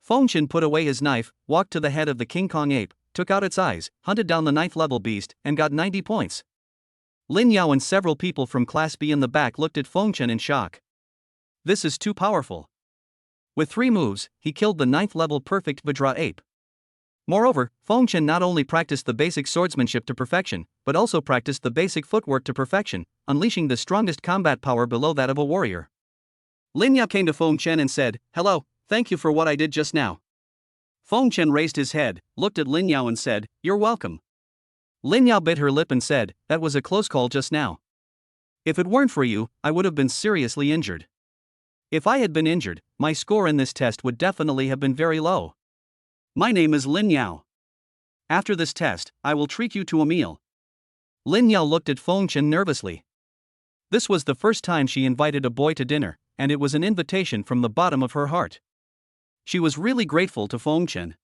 Feng Chen put away his knife, walked to the head of the King Kong ape, took out its eyes, hunted down the 9th level beast, and got 90 points. Lin Yao and several people from Class B in the back looked at Feng Chen in shock. This is too powerful. With 3 moves, he killed the 9th level perfect Vajra ape. Moreover, Feng Chen not only practiced the basic swordsmanship to perfection, but also practiced the basic footwork to perfection, unleashing the strongest combat power below that of a warrior. Lin Yao came to Feng Chen and said, "Hello, thank you for what I did just now." Feng Chen raised his head, looked at Lin Yao and said, "You're welcome." Lin Yao bit her lip and said, "That was a close call just now. If it weren't for you, I would have been seriously injured. If I had been injured, my score in this test would definitely have been very low. My name is Lin Yao. After this test, I will treat you to a meal." Lin Yao looked at Feng Chen nervously. This was the first time she invited a boy to dinner, and it was an invitation from the bottom of her heart. She was really grateful to Feng Chen.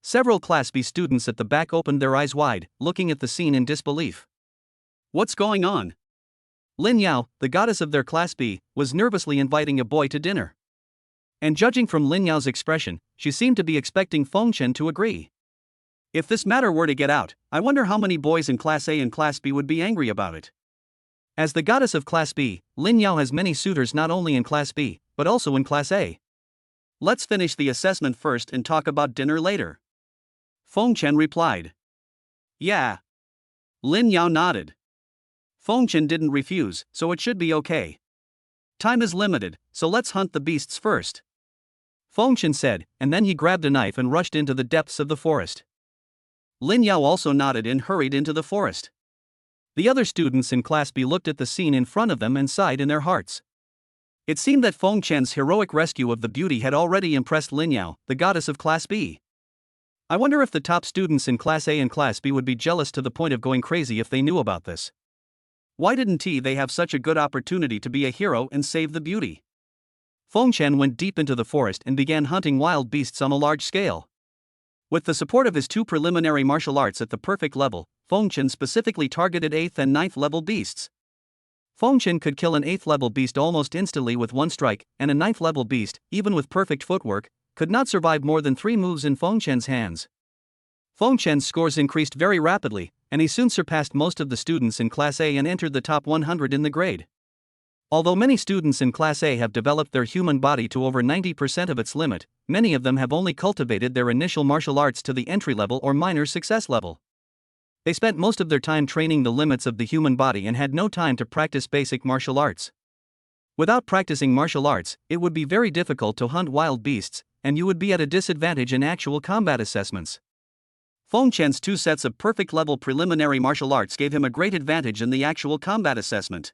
Several Class B students at the back opened their eyes wide, looking at the scene in disbelief. What's going on? Lin Yao, the goddess of their Class B, was nervously inviting a boy to dinner. And judging from Lin Yao's expression, she seemed to be expecting Feng Chen to agree. If this matter were to get out, I wonder how many boys in Class A and Class B would be angry about it. As the goddess of Class B, Lin Yao has many suitors not only in Class B, but also in Class A. Let's finish the assessment first and talk about dinner later. Feng Chen replied. Yeah. Lin Yao nodded. Feng Chen didn't refuse, so it should be okay. Time is limited, so let's hunt the beasts first. Feng Chen said, and then he grabbed a knife and rushed into the depths of the forest. Lin Yao also nodded and hurried into the forest. The other students in Class B looked at the scene in front of them and sighed in their hearts. It seemed that Feng Chen's heroic rescue of the beauty had already impressed Lin Yao, the goddess of Class B. I wonder if the top students in Class A and Class B would be jealous to the point of going crazy if they knew about this. Why didn't they have such a good opportunity to be a hero and save the beauty? Feng Chen went deep into the forest and began hunting wild beasts on a large scale. With the support of his 2 preliminary martial arts at the perfect level, Feng Chen specifically targeted 8th and 9th level beasts. Feng Chen could kill an 8th level beast almost instantly with 1 strike, and a 9th level beast, even with perfect footwork, could not survive more than 3 moves in Feng Chen's hands. Feng Chen's scores increased very rapidly, and he soon surpassed most of the students in Class A and entered the top 100 in the grade. Although many students in Class A have developed their human body to over 90% of its limit, many of them have only cultivated their initial martial arts to the entry level or minor success level. They spent most of their time training the limits of the human body and had no time to practice basic martial arts. Without practicing martial arts, it would be very difficult to hunt wild beasts, and you would be at a disadvantage in actual combat assessments. Feng Chen's 2 sets of perfect level preliminary martial arts gave him a great advantage in the actual combat assessment.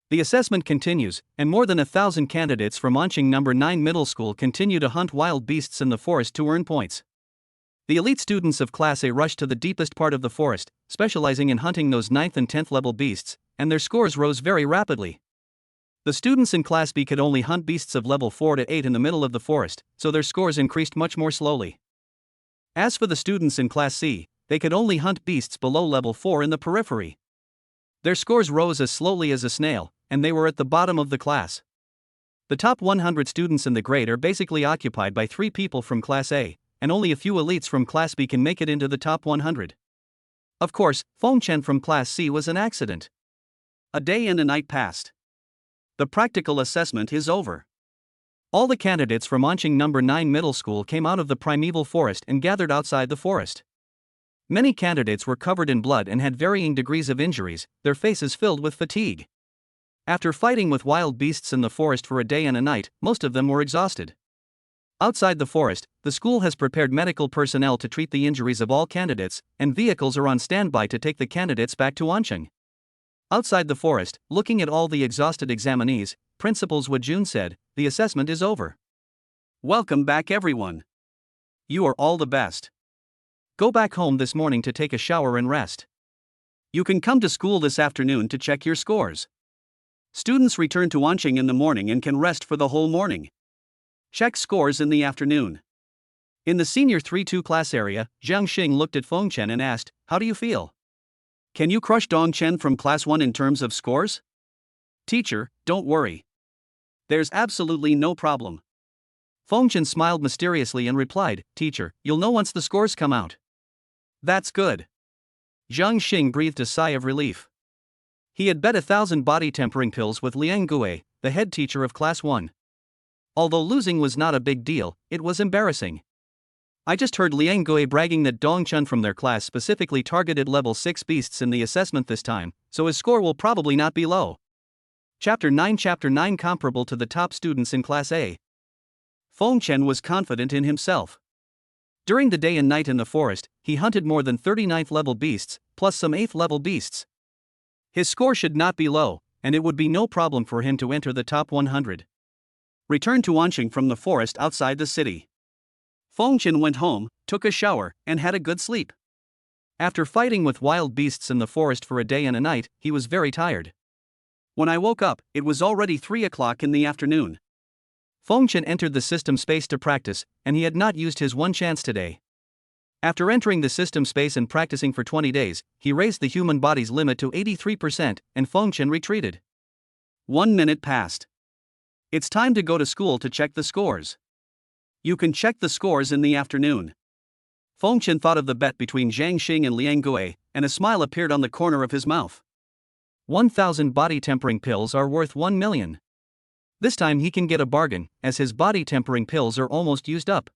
The assessment continues, and more than 1,000 candidates from Anqing No. 9 Middle School continue to hunt wild beasts in the forest to earn points. The elite students of Class A rush to the deepest part of the forest, specializing in hunting those 9th and 10th level beasts, and their scores rose very rapidly. The students in Class B could only hunt beasts of level 4 to 8 in the middle of the forest, so their scores increased much more slowly. As for the students in Class C, they could only hunt beasts below level 4 in the periphery. Their scores rose as slowly as a snail, and they were at the bottom of the class. The top 100 students in the grade are basically occupied by 3 people from Class A, and only a few elites from Class B can make it into the top 100. Of course, Feng Chen from Class C was an accident. A day and a night passed. The practical assessment is over. All the candidates from Anqing No. 9 Middle School came out of the primeval forest and gathered outside the forest. Many candidates were covered in blood and had varying degrees of injuries, their faces filled with fatigue. After fighting with wild beasts in the forest for a day and a night, most of them were exhausted. Outside the forest, the school has prepared medical personnel to treat the injuries of all candidates, and vehicles are on standby to take the candidates back to Anqing. Outside the forest, looking at all the exhausted examinees, Principal Zhua Jun said, "The assessment is over. Welcome back everyone. You are all the best. Go back home this morning to take a shower and rest. You can come to school this afternoon to check your scores. Students return to Anqing in the morning and can rest for the whole morning. Check scores in the afternoon." In the senior 3-2 class area, Jiang Xing looked at Feng Chen and asked, "How do you feel? Can you crush Dong Chen from class 1 in terms of scores?" "Teacher, don't worry. There's absolutely no problem." Feng Chen smiled mysteriously and replied, "Teacher, you'll know once the scores come out." "That's good." Jiang Xing breathed a sigh of relief. He had bet 1,000 body tempering pills with Liang Gui, the head teacher of class 1. Although losing was not a big deal, it was embarrassing. "I just heard Liang Gui bragging that Dong Chen from their class specifically targeted level 6 beasts in the assessment this time, so his score will probably not be low." Chapter 9 comparable to the top students in Class A. Feng Chen was confident in himself. During the day and night in the forest, he hunted more than 39th level beasts, plus some 8th level beasts. His score should not be low, and it would be no problem for him to enter the top 100. Returned to Anqing from the forest outside the city. Feng Chen went home, took a shower, and had a good sleep. After fighting with wild beasts in the forest for a day and a night, he was very tired. "When I woke up, it was already 3 o'clock in the afternoon." Feng Chen entered the system space to practice, and he had not used his one chance today. After entering the system space and practicing for 20 days, he raised the human body's limit to 83%, and Feng Chen retreated. 1 minute passed. It's time to go to school to check the scores. You can check the scores in the afternoon. Feng Chen thought of the bet between Jiang Xing and Liang Gui, and a smile appeared on the corner of his mouth. 1,000 body tempering pills are worth 1 million. This time he can get a bargain, as his body tempering pills are almost used up.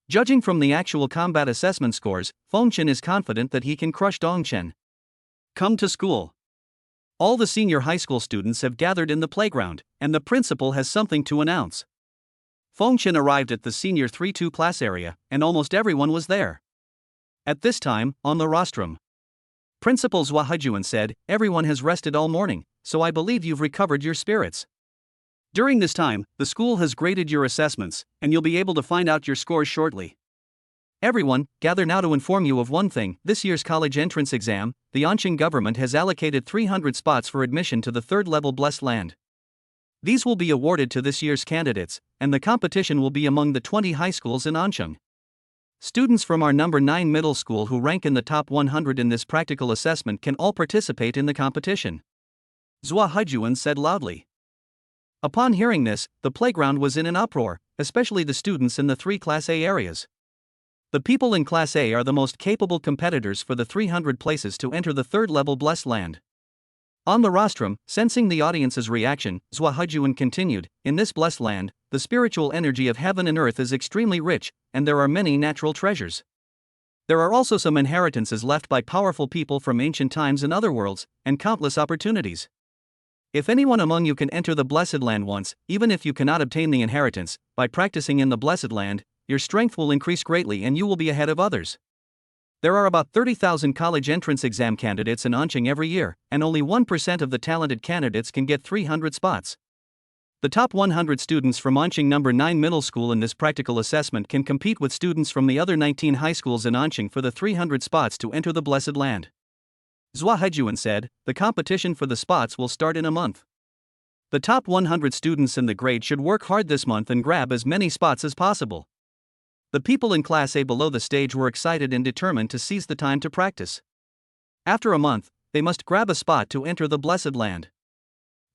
Judging from the actual combat assessment scores, Feng Chen is confident that he can crush Dong Chen. Come to school. All the senior high school students have gathered in the playground, and the principal has something to announce. Feng Chen arrived at the senior 3-2 class area, and almost everyone was there. At this time, on the rostrum, Principal Zhua Hejuan said, "Everyone has rested all morning, so I believe you've recovered your spirits. During this time, the school has graded your assessments, and you'll be able to find out your scores shortly. Everyone, gather now to inform you of one thing: this year's college entrance exam, the Anqing government has allocated 300 spots for admission to the 3rd level Blessed Land. These will be awarded to this year's candidates, and the competition will be among the 20 high schools in Anqing. Students from our No. 9 middle school who rank in the top 100 in this practical assessment can all participate in the competition." Zhua Hejuan said loudly. Upon hearing this, the playground was in an uproar, especially the students in the 3 Class A areas. The people in Class A are the most capable competitors for the 300 places to enter the third-level Blessed Land. On the rostrum, sensing the audience's reaction, Zhua Hujuan continued, "In this blessed land, the spiritual energy of heaven and earth is extremely rich, and there are many natural treasures. There are also some inheritances left by powerful people from ancient times in other worlds, and countless opportunities. If anyone among you can enter the blessed land once, even if you cannot obtain the inheritance, by practicing in the blessed land, your strength will increase greatly and you will be ahead of others. There are about 30,000 college entrance exam candidates in Anqing every year, and only 1% of the talented candidates can get 300 spots. The top 100 students from Anqing number 9 middle school in this practical assessment can compete with students from the other 19 high schools in Anqing for the 300 spots to enter the blessed land." Zhua Hejuan said, "The competition for the spots will start in a month. The top 100 students in the grade should work hard this month and grab as many spots as possible." The people in Class A below the stage were excited and determined to seize the time to practice. After a month, they must grab a spot to enter the blessed land.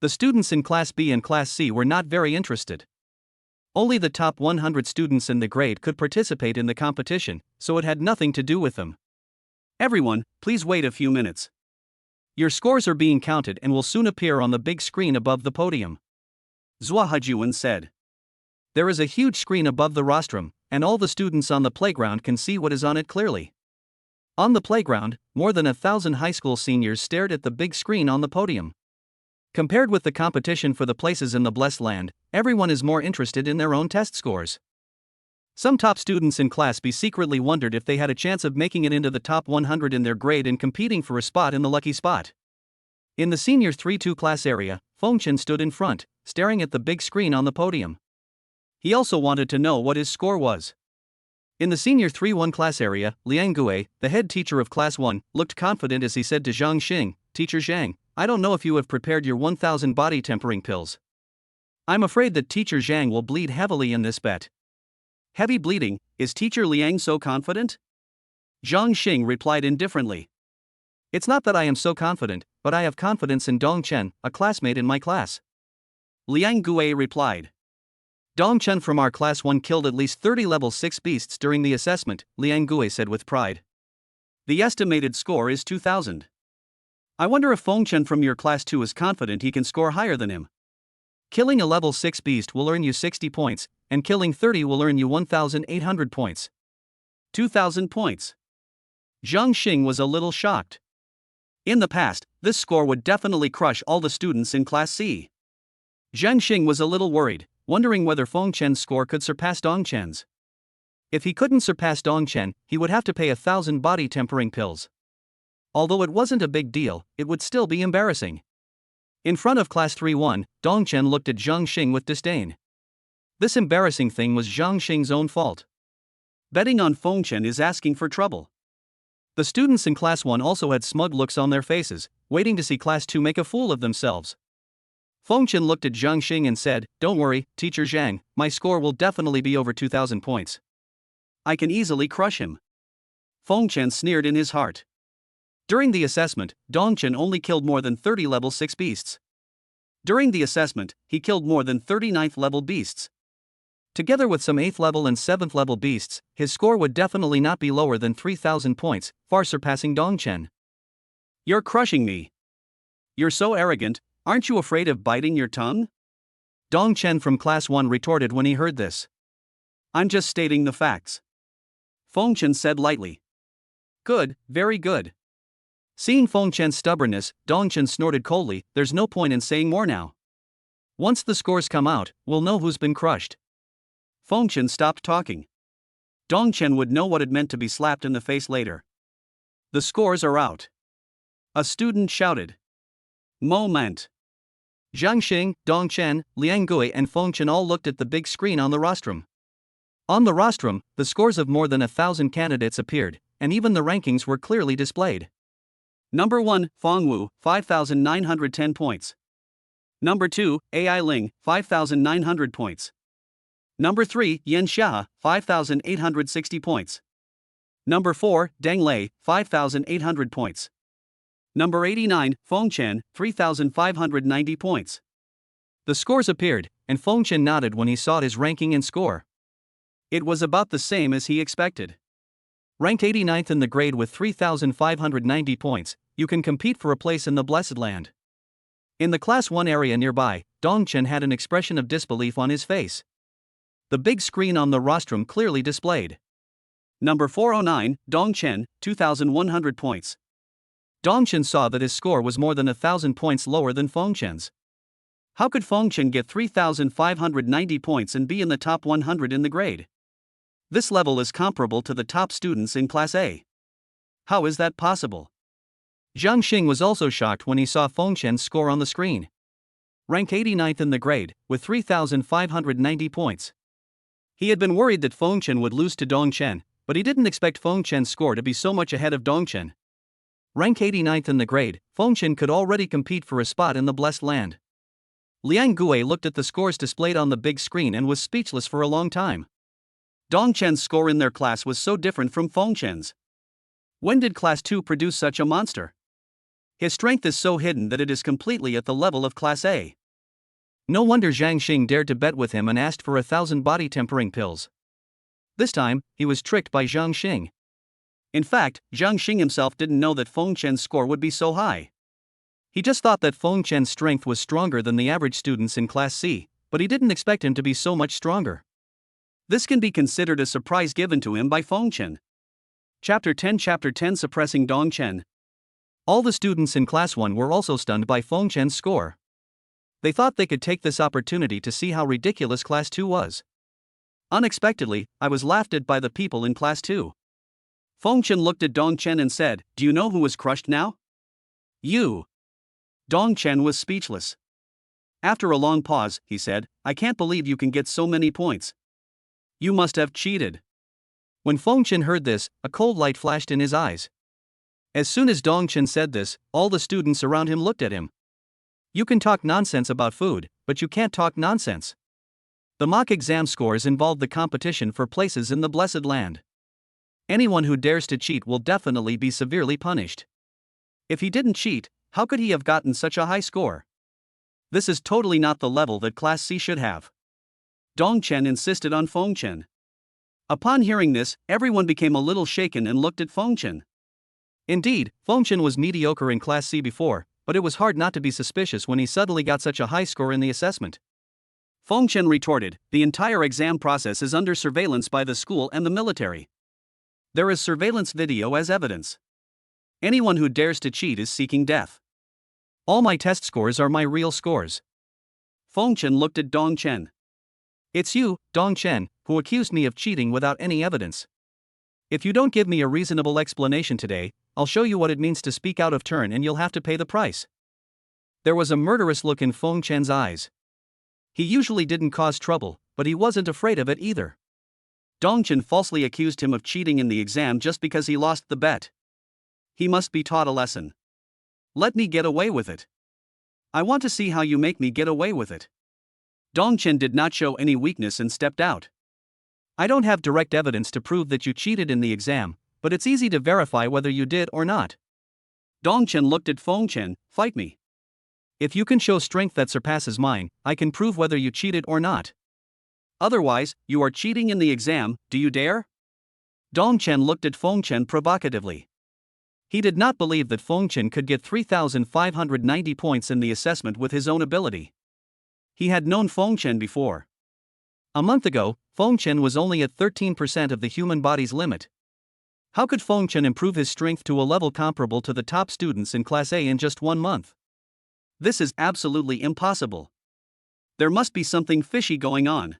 The students in Class B and Class C were not very interested. Only the top 100 students in the grade could participate in the competition, so it had nothing to do with them. "Everyone, please wait a few minutes. Your scores are being counted and will soon appear on the big screen above the podium," Zhua Hejuan said. There is a huge screen above the rostrum, and all the students on the playground can see what is on it clearly. On the playground, more than 1,000 high school seniors stared at the big screen on the podium. Compared with the competition for the places in the blessed land, everyone is more interested in their own test scores. Some top students in Class B secretly wondered if they had a chance of making it into the top 100 in their grade and competing for a spot in the lucky spot. In the senior 3-2 class area, Fengchen stood in front, staring at the big screen on the podium. He also wanted to know what his score was. In the senior 3-1 class area, Liang Gui, the head teacher of Class 1, looked confident as he said to Zhang Xing, "Teacher Zhang, I don't know if you have prepared your 1,000 body tempering pills. I'm afraid that Teacher Zhang will bleed heavily in this bet." "Heavy bleeding, is Teacher Liang so confident?" Zhang Xing replied indifferently. "It's not that I am so confident, but I have confidence in Dong Chen, a classmate in my class." Liang Gui replied. "Dong Chen from our Class 1 killed at least 30 level 6 beasts during the assessment," Liang Gui said with pride. "The estimated score is 2,000. I wonder if Fengchen from your Class 2 is confident he can score higher than him. Killing a level 6 beast will earn you 60 points, and killing 30 will earn you 1,800 points. 2,000 points. Zhang Xing was a little shocked. In the past, this score would definitely crush all the students in Class C. Zhang Xing was a little worried, wondering whether Fengchen's score could surpass Dong Chen's. If he couldn't surpass Dong Chen, he would have to pay 1,000 body tempering pills. Although it wasn't a big deal, it would still be embarrassing. In front of Class 3-1, Dong Chen looked at Zhang Xing with disdain. This embarrassing thing was Zhang Xing's own fault. Betting on Fengchen is asking for trouble. The students in Class 1 also had smug looks on their faces, waiting to see Class 2 make a fool of themselves. Fengchen looked at Zhang Xing and said, "Don't worry, Teacher Zhang, my score will definitely be over 2,000 points. I can easily crush him." Fengchen sneered in his heart. During the assessment, Dong Chen only killed more than 30 level 6 beasts. During the assessment, he killed more than 30 9th level beasts. Together with some 8th level and 7th level beasts, his score would definitely not be lower than 3,000 points, far surpassing Dong Chen. "You're crushing me. You're so arrogant, aren't you afraid of biting your tongue?" Dong Chen from Class 1 retorted when he heard this. "I'm just stating the facts," Fengchen said lightly. "Good, very good." Seeing Fengchen's stubbornness, Dong Chen snorted coldly, "There's no point in saying more now. Once the scores come out, we'll know who's been crushed." Fengchen stopped talking. Dong Chen would know what it meant to be slapped in the face later. "The scores are out," a student shouted. Moment. Zhang Xing, Dong Chen, Liang Gui and Fengchen all looked at the big screen on the rostrum. On the rostrum, the scores of more than 1,000 candidates appeared, and even the rankings were clearly displayed. Number 1, Feng Wu, 5,910 points. Number 2, Ai Ling, 5,900 points. Number 3, Yan Xia, 5,860 points. Number 4, Deng Lei, 5,800 points. Number 89, Fengchen, 3,590 points. The scores appeared, and Fengchen nodded when he saw his ranking and score. It was about the same as he expected. Ranked 89th in the grade with 3,590 points, you can compete for a place in the Blessed Land. In the Class 1 area nearby, Dongchen had an expression of disbelief on his face. The big screen on the rostrum clearly displayed. Number 409, Dongchen, 2,100 points. Dongchen saw that his score was more than 1,000 points lower than Fengchen's. How could Fengchen get 3,590 points and be in the top 100 in the grade? This level is comparable to the top students in Class A. How is that possible? Zhang Xing was also shocked when he saw Fengchen's score on the screen. Rank 89th in the grade, with 3,590 points. He had been worried that Fengchen would lose to Dongchen, but he didn't expect Fengchen's score to be so much ahead of Dongchen. Rank 89th in the grade, Fengchen could already compete for a spot in the Blessed Land. Liang Gui looked at the scores displayed on the big screen and was speechless for a long time. Dongchen's score in their class was so different from Fengchen's. When did Class 2 produce such a monster? His strength is so hidden that it is completely at the level of Class A. No wonder Zhang Xing dared to bet with him and asked for 1,000 body tempering pills. This time, he was tricked by Zhang Xing. In fact, Zhang Xing himself didn't know that Fengchen's score would be so high. He just thought that Fengchen's strength was stronger than the average students in Class C, but he didn't expect him to be so much stronger. This can be considered a surprise given to him by Fengchen. Chapter 10 Suppressing Dongchen. All the students in Class 1 were also stunned by Fengchen's score. They thought they could take this opportunity to see how ridiculous Class 2 was. Unexpectedly, I was laughed at by the people in Class 2. Fengchen looked at Dongchen and said, "Do you know who was crushed now?" "You." Dongchen was speechless. After a long pause, he said, "I can't believe you can get so many points. You must have cheated." When Fengchen heard this, a cold light flashed in his eyes. As soon as Dongchen said this, all the students around him looked at him. You can talk nonsense about food, but you can't talk nonsense. The mock exam scores involved the competition for places in the Blessed Land. Anyone who dares to cheat will definitely be severely punished. If he didn't cheat, how could he have gotten such a high score? This is totally not the level that Class C should have. Dongchen insisted on Fengchen. Upon hearing this, everyone became a little shaken and looked at Fengchen. Indeed, Fengchen was mediocre in Class C before, but it was hard not to be suspicious when he suddenly got such a high score in the assessment. Fengchen retorted, "The entire exam process is under surveillance by the school and the military. There is surveillance video as evidence. Anyone who dares to cheat is seeking death. All my test scores are my real scores." Fengchen looked at Dongchen. "It's you, Dongchen, who accused me of cheating without any evidence. If you don't give me a reasonable explanation today, I'll show you what it means to speak out of turn and you'll have to pay the price." There was a murderous look in Fengchen's eyes. He usually didn't cause trouble, but he wasn't afraid of it either. Dongchen falsely accused him of cheating in the exam just because he lost the bet. He must be taught a lesson. Let me get away with it. I want to see how you make me get away with it. Dongchen did not show any weakness and stepped out. "I don't have direct evidence to prove that you cheated in the exam, but it's easy to verify whether you did or not." Dongchen looked at Fengchen, "Fight me. If you can show strength that surpasses mine, I can prove whether you cheated or not. Otherwise, you are cheating in the exam, do you dare?" Dongchen looked at Fengchen provocatively. He did not believe that Fengchen could get 3,590 points in the assessment with his own ability. He had known Fengchen before. A month ago, Fengchen was only at 13% of the human body's limit. How could Fengchen improve his strength to a level comparable to the top students in Class A in just 1 month? This is absolutely impossible. There must be something fishy going on.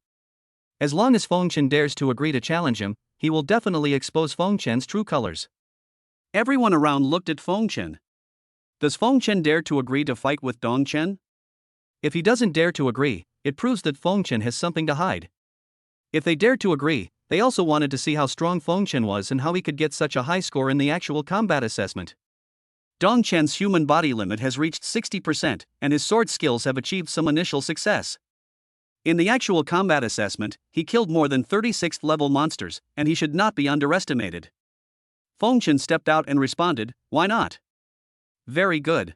As long as Fengchen dares to agree to challenge him, he will definitely expose Fengchen's true colors. Everyone around looked at Fengchen. Does Fengchen dare to agree to fight with Dongchen? If he doesn't dare to agree, it proves that Fengchen has something to hide. If they dared to agree, they also wanted to see how strong Fengchen was and how he could get such a high score in the actual combat assessment. Dongchen's human body limit has reached 60%, and his sword skills have achieved some initial success. In the actual combat assessment, he killed more than 36th level monsters, and he should not be underestimated. Fengchen stepped out and responded, "Why not?" "Very good."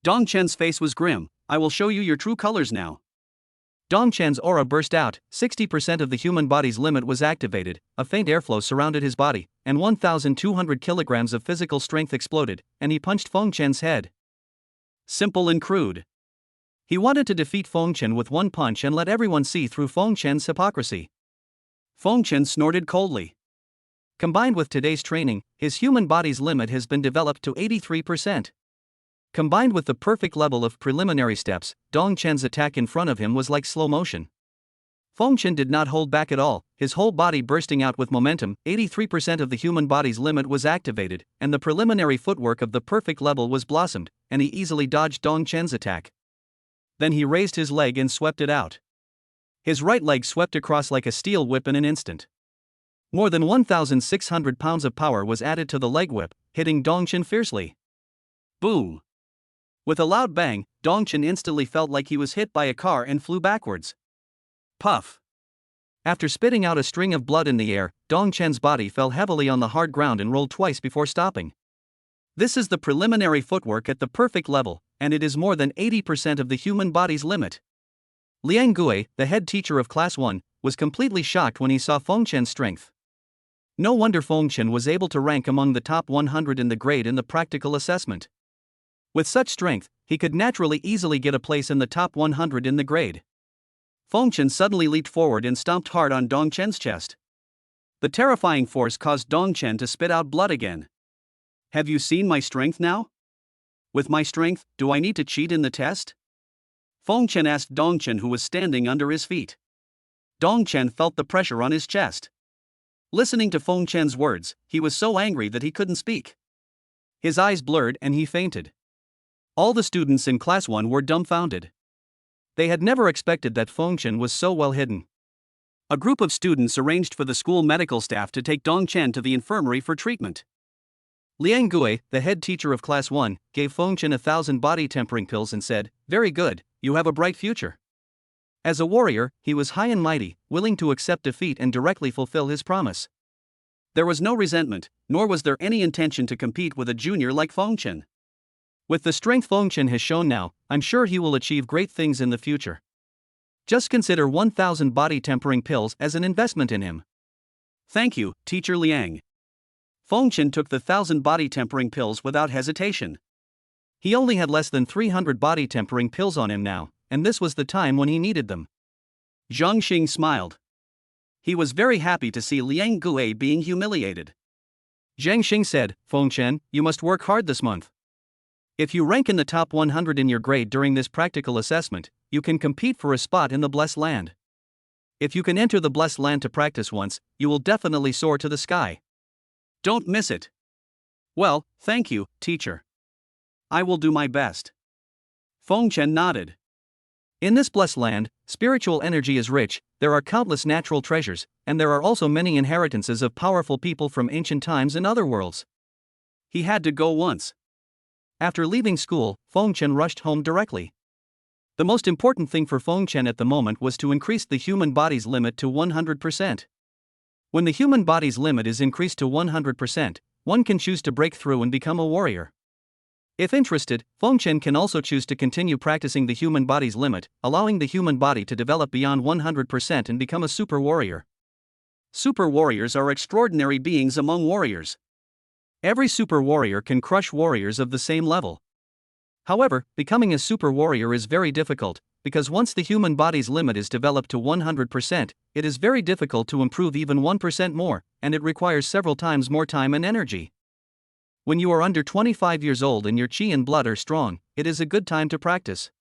Dongchen's face was grim. "I will show you your true colors now." Dongchen's aura burst out, 60% of the human body's limit was activated, a faint airflow surrounded his body, and 1,200 kilograms of physical strength exploded, and he punched Fengchen's head. Simple and crude. He wanted to defeat Fengchen with one punch and let everyone see through Fengchen's hypocrisy. Fengchen snorted coldly. Combined with today's training, his human body's limit has been developed to 83%. Combined with the perfect level of preliminary steps, Dongchen's attack in front of him was like slow motion. Fengchen did not hold back at all, his whole body bursting out with momentum. 83% of the human body's limit was activated, and the preliminary footwork of the perfect level was blossomed, and he easily dodged Dongchen's attack. Then he raised his leg and swept it out. His right leg swept across like a steel whip in an instant. More than 1,600 pounds of power was added to the leg whip, hitting Dongchen fiercely. Boom! With a loud bang, Dongchen instantly felt like he was hit by a car and flew backwards. Puff! After spitting out a string of blood in the air, Dongchen's body fell heavily on the hard ground and rolled twice before stopping. This is the preliminary footwork at the perfect level, and it is more than 80% of the human body's limit. Liang Gui, the head teacher of Class 1, was completely shocked when he saw Fengchen's strength. No wonder Fengchen was able to rank among the top 100 in the grade in the practical assessment. With such strength, he could naturally easily get a place in the top 100 in the grade. Fengchen suddenly leaped forward and stomped hard on Dongchen's chest. The terrifying force caused Dongchen to spit out blood again. Have you seen my strength now? With my strength, do I need to cheat in the test? Fengchen asked Dongchen, who was standing under his feet. Dongchen felt the pressure on his chest. Listening to Fengchen's words, he was so angry that he couldn't speak. His eyes blurred and he fainted. All the students in Class 1 were dumbfounded. They had never expected that Fengchen was so well hidden. A group of students arranged for the school medical staff to take Dongchen to the infirmary for treatment. Liang Gui, the head teacher of Class 1, gave Fengchen 1,000 body tempering pills and said, "Very good, you have a bright future." As a warrior, he was high and mighty, willing to accept defeat and directly fulfill his promise. There was no resentment, nor was there any intention to compete with a junior like Fengchen. With the strength Fengchen has shown now, I'm sure he will achieve great things in the future. Just consider 1,000 body tempering pills as an investment in him. Thank you, Teacher Liang. Fengchen took the 1,000 body tempering pills without hesitation. He only had less than 300 body tempering pills on him now, and this was the time when he needed them. Zhang Xing smiled. He was very happy to see Liang Gui being humiliated. Zhang Xing said, "Fengchen, you must work hard this month. If you rank in the top 100 in your grade during this practical assessment, you can compete for a spot in the Blessed Land. If you can enter the Blessed Land to practice once, you will definitely soar to the sky. Don't miss it." Well, thank you, teacher. I will do my best. Fengchen nodded. In this Blessed Land, spiritual energy is rich, there are countless natural treasures, and there are also many inheritances of powerful people from ancient times in other worlds. He had to go once. After leaving school, Fengchen rushed home directly. The most important thing for Fengchen at the moment was to increase the human body's limit to 100%. When the human body's limit is increased to 100%, one can choose to break through and become a warrior. If interested, Fengchen can also choose to continue practicing the human body's limit, allowing the human body to develop beyond 100% and become a super warrior. Super warriors are extraordinary beings among warriors. Every super warrior can crush warriors of the same level. However, becoming a super warrior is very difficult, because once the human body's limit is developed to 100%, it is very difficult to improve even 1% more, and it requires several times more time and energy. When you are under 25 years old and your chi and blood are strong, it is a good time to practice.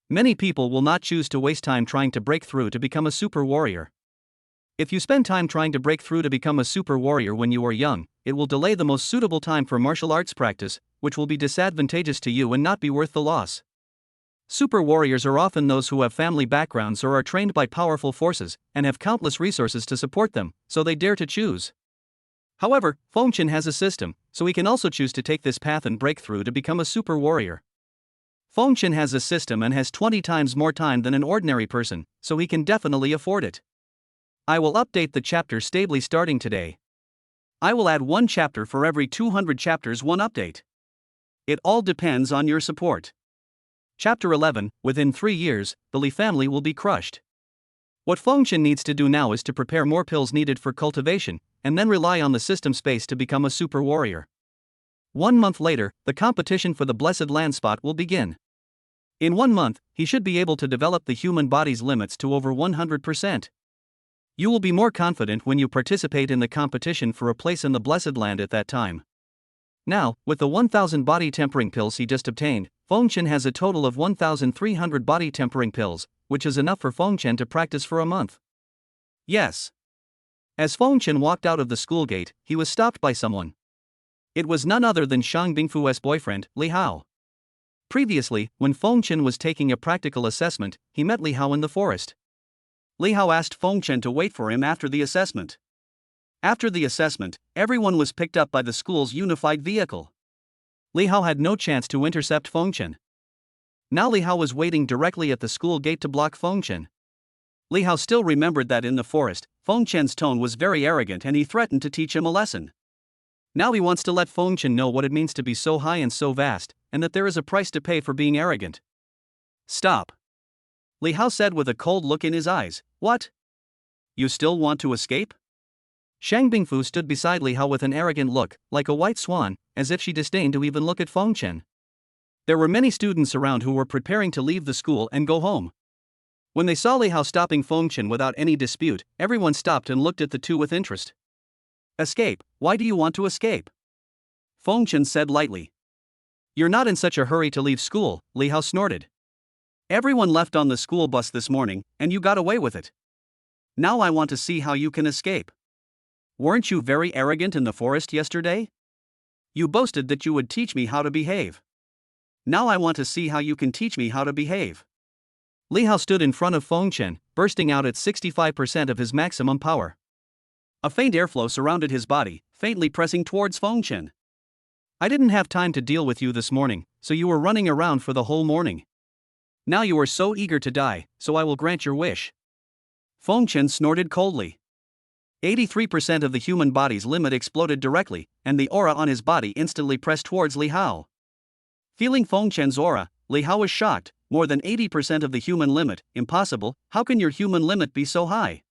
Many people will not choose to waste time trying to break through to become a super warrior. If you spend time trying to break through to become a super warrior when you are young, it will delay the most suitable time for martial arts practice, which will be disadvantageous to you and not be worth the loss. Super warriors are often those who have family backgrounds or are trained by powerful forces, and have countless resources to support them, so they dare to choose. However, Fengchen has a system, so he can also choose to take this path and break through to become a super warrior. Fengchen has a system and has 20 times more time than an ordinary person, so he can definitely afford it. I will update the chapter stably starting today. I will add one chapter for every 200 chapters, one update. It all depends on your support. Chapter 11. Within 3 years, the Li family will be crushed. What Fengchen needs to do now is to prepare more pills needed for cultivation, and then rely on the system space to become a super warrior. 1 month later, the competition for the Blessed Land spot will begin. In 1 month, he should be able to develop the human body's limits to over 100%. You will be more confident when you participate in the competition for a place in the Blessed Land at that time. Now, with the 1000 body tempering pills he just obtained, Fengchen has a total of 1300 body tempering pills, which is enough for Fengchen to practice for a month. Yes. As Fengchen walked out of the school gate, he was stopped by someone. It was none other than Shang Bingfu's boyfriend, Li Hao. Previously, when Fengchen was taking a practical assessment, he met Li Hao in the forest. Li Hao asked Fengchen to wait for him after the assessment. After the assessment, everyone was picked up by the school's unified vehicle. Li Hao had no chance to intercept Fengchen. Now Li Hao was waiting directly at the school gate to block Fengchen. Li Hao still remembered that in the forest, Fengchen's tone was very arrogant and he threatened to teach him a lesson. Now he wants to let Fengchen know what it means to be so high and so vast, and that there is a price to pay for being arrogant. Stop. Li Hao said with a cold look in his eyes. What? You still want to escape? Shang Bingfu stood beside Li Hao with an arrogant look, like a white swan, as if she disdained to even look at Fengchen. There were many students around who were preparing to leave the school and go home. When they saw Li Hao stopping Fengchen without any dispute, everyone stopped and looked at the two with interest. Escape? Why do you want to escape? Fengchen said lightly. You're not in such a hurry to leave school, Li Hao snorted. Everyone left on the school bus this morning, and you got away with it. Now I want to see how you can escape. Weren't you very arrogant in the forest yesterday? You boasted that you would teach me how to behave. Now I want to see how you can teach me how to behave. Li Hao stood in front of Fengchen, bursting out at 65% of his maximum power. A faint airflow surrounded his body, faintly pressing towards Fengchen. I didn't have time to deal with you this morning, so you were running around for the whole morning. Now you are so eager to die, so I will grant your wish. Fengchen snorted coldly. 83% of the human body's limit exploded directly, and the aura on his body instantly pressed towards Li Hao. Feeling Fengchen's aura, Li Hao was shocked. More than 80% of the human limit, impossible, how can your human limit be so high?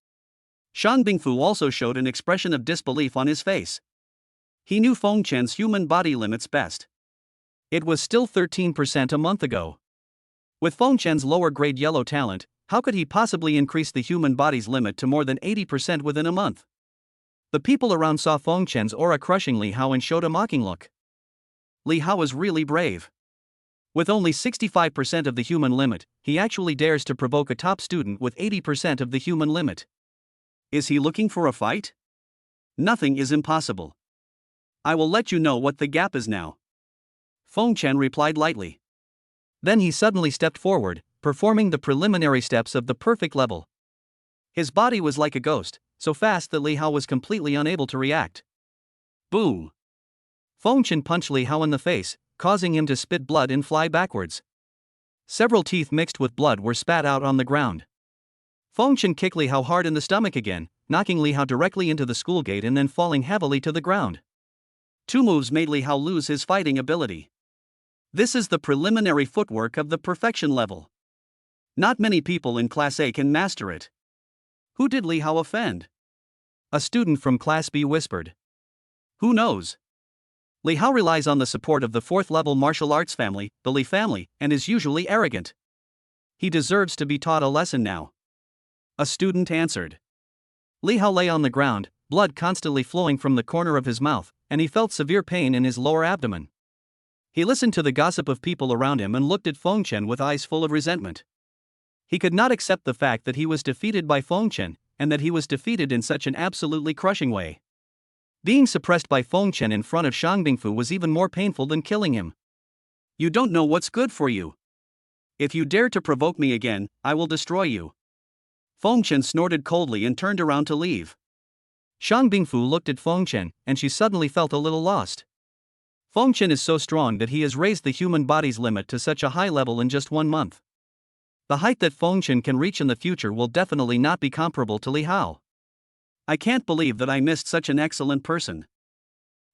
Shang Bingfu also showed an expression of disbelief on his face. He knew Fengchen's human body limits best. It was still 13% a month ago. With Fengchen's lower grade yellow talent, how could he possibly increase the human body's limit to more than 80% within a month? The people around saw Fengchen's aura crushing Li Hao and showed a mocking look. Li Hao is really brave. With only 65% of the human limit, he actually dares to provoke a top student with 80% of the human limit. Is he looking for a fight? Nothing is impossible. I will let you know what the gap is now. Fengchen replied lightly. Then he suddenly stepped forward, performing the preliminary steps of the perfect level. His body was like a ghost, so fast that Li Hao was completely unable to react. Boom! Fengchen punched Li Hao in the face, causing him to spit blood and fly backwards. Several teeth mixed with blood were spat out on the ground. Fengchen kicked Li Hao hard in the stomach again, knocking Li Hao directly into the school gate and then falling heavily to the ground. 2 moves made Li Hao lose his fighting ability. This is the preliminary footwork of the perfection level. Not many people in Class A can master it. Who did Li Hao offend? A student from Class B whispered. Who knows? Li Hao relies on the support of the 4th-level martial arts family, the Li family, and is usually arrogant. He deserves to be taught a lesson now. A student answered. Li Hao lay on the ground, blood constantly flowing from the corner of his mouth, and he felt severe pain in his lower abdomen. He listened to the gossip of people around him and looked at Fengchen with eyes full of resentment. He could not accept the fact that he was defeated by Fengchen, and that he was defeated in such an absolutely crushing way. Being suppressed by Fengchen in front of Shang Bingfu was even more painful than killing him. You don't know what's good for you. If you dare to provoke me again, I will destroy you. Fengchen snorted coldly and turned around to leave. Shang Bingfu looked at Fengchen, and she suddenly felt a little lost. Fengchen is so strong that he has raised the human body's limit to such a high level in just 1 month. The height that Fengchen can reach in the future will definitely not be comparable to Li Hao. I can't believe that I missed such an excellent person.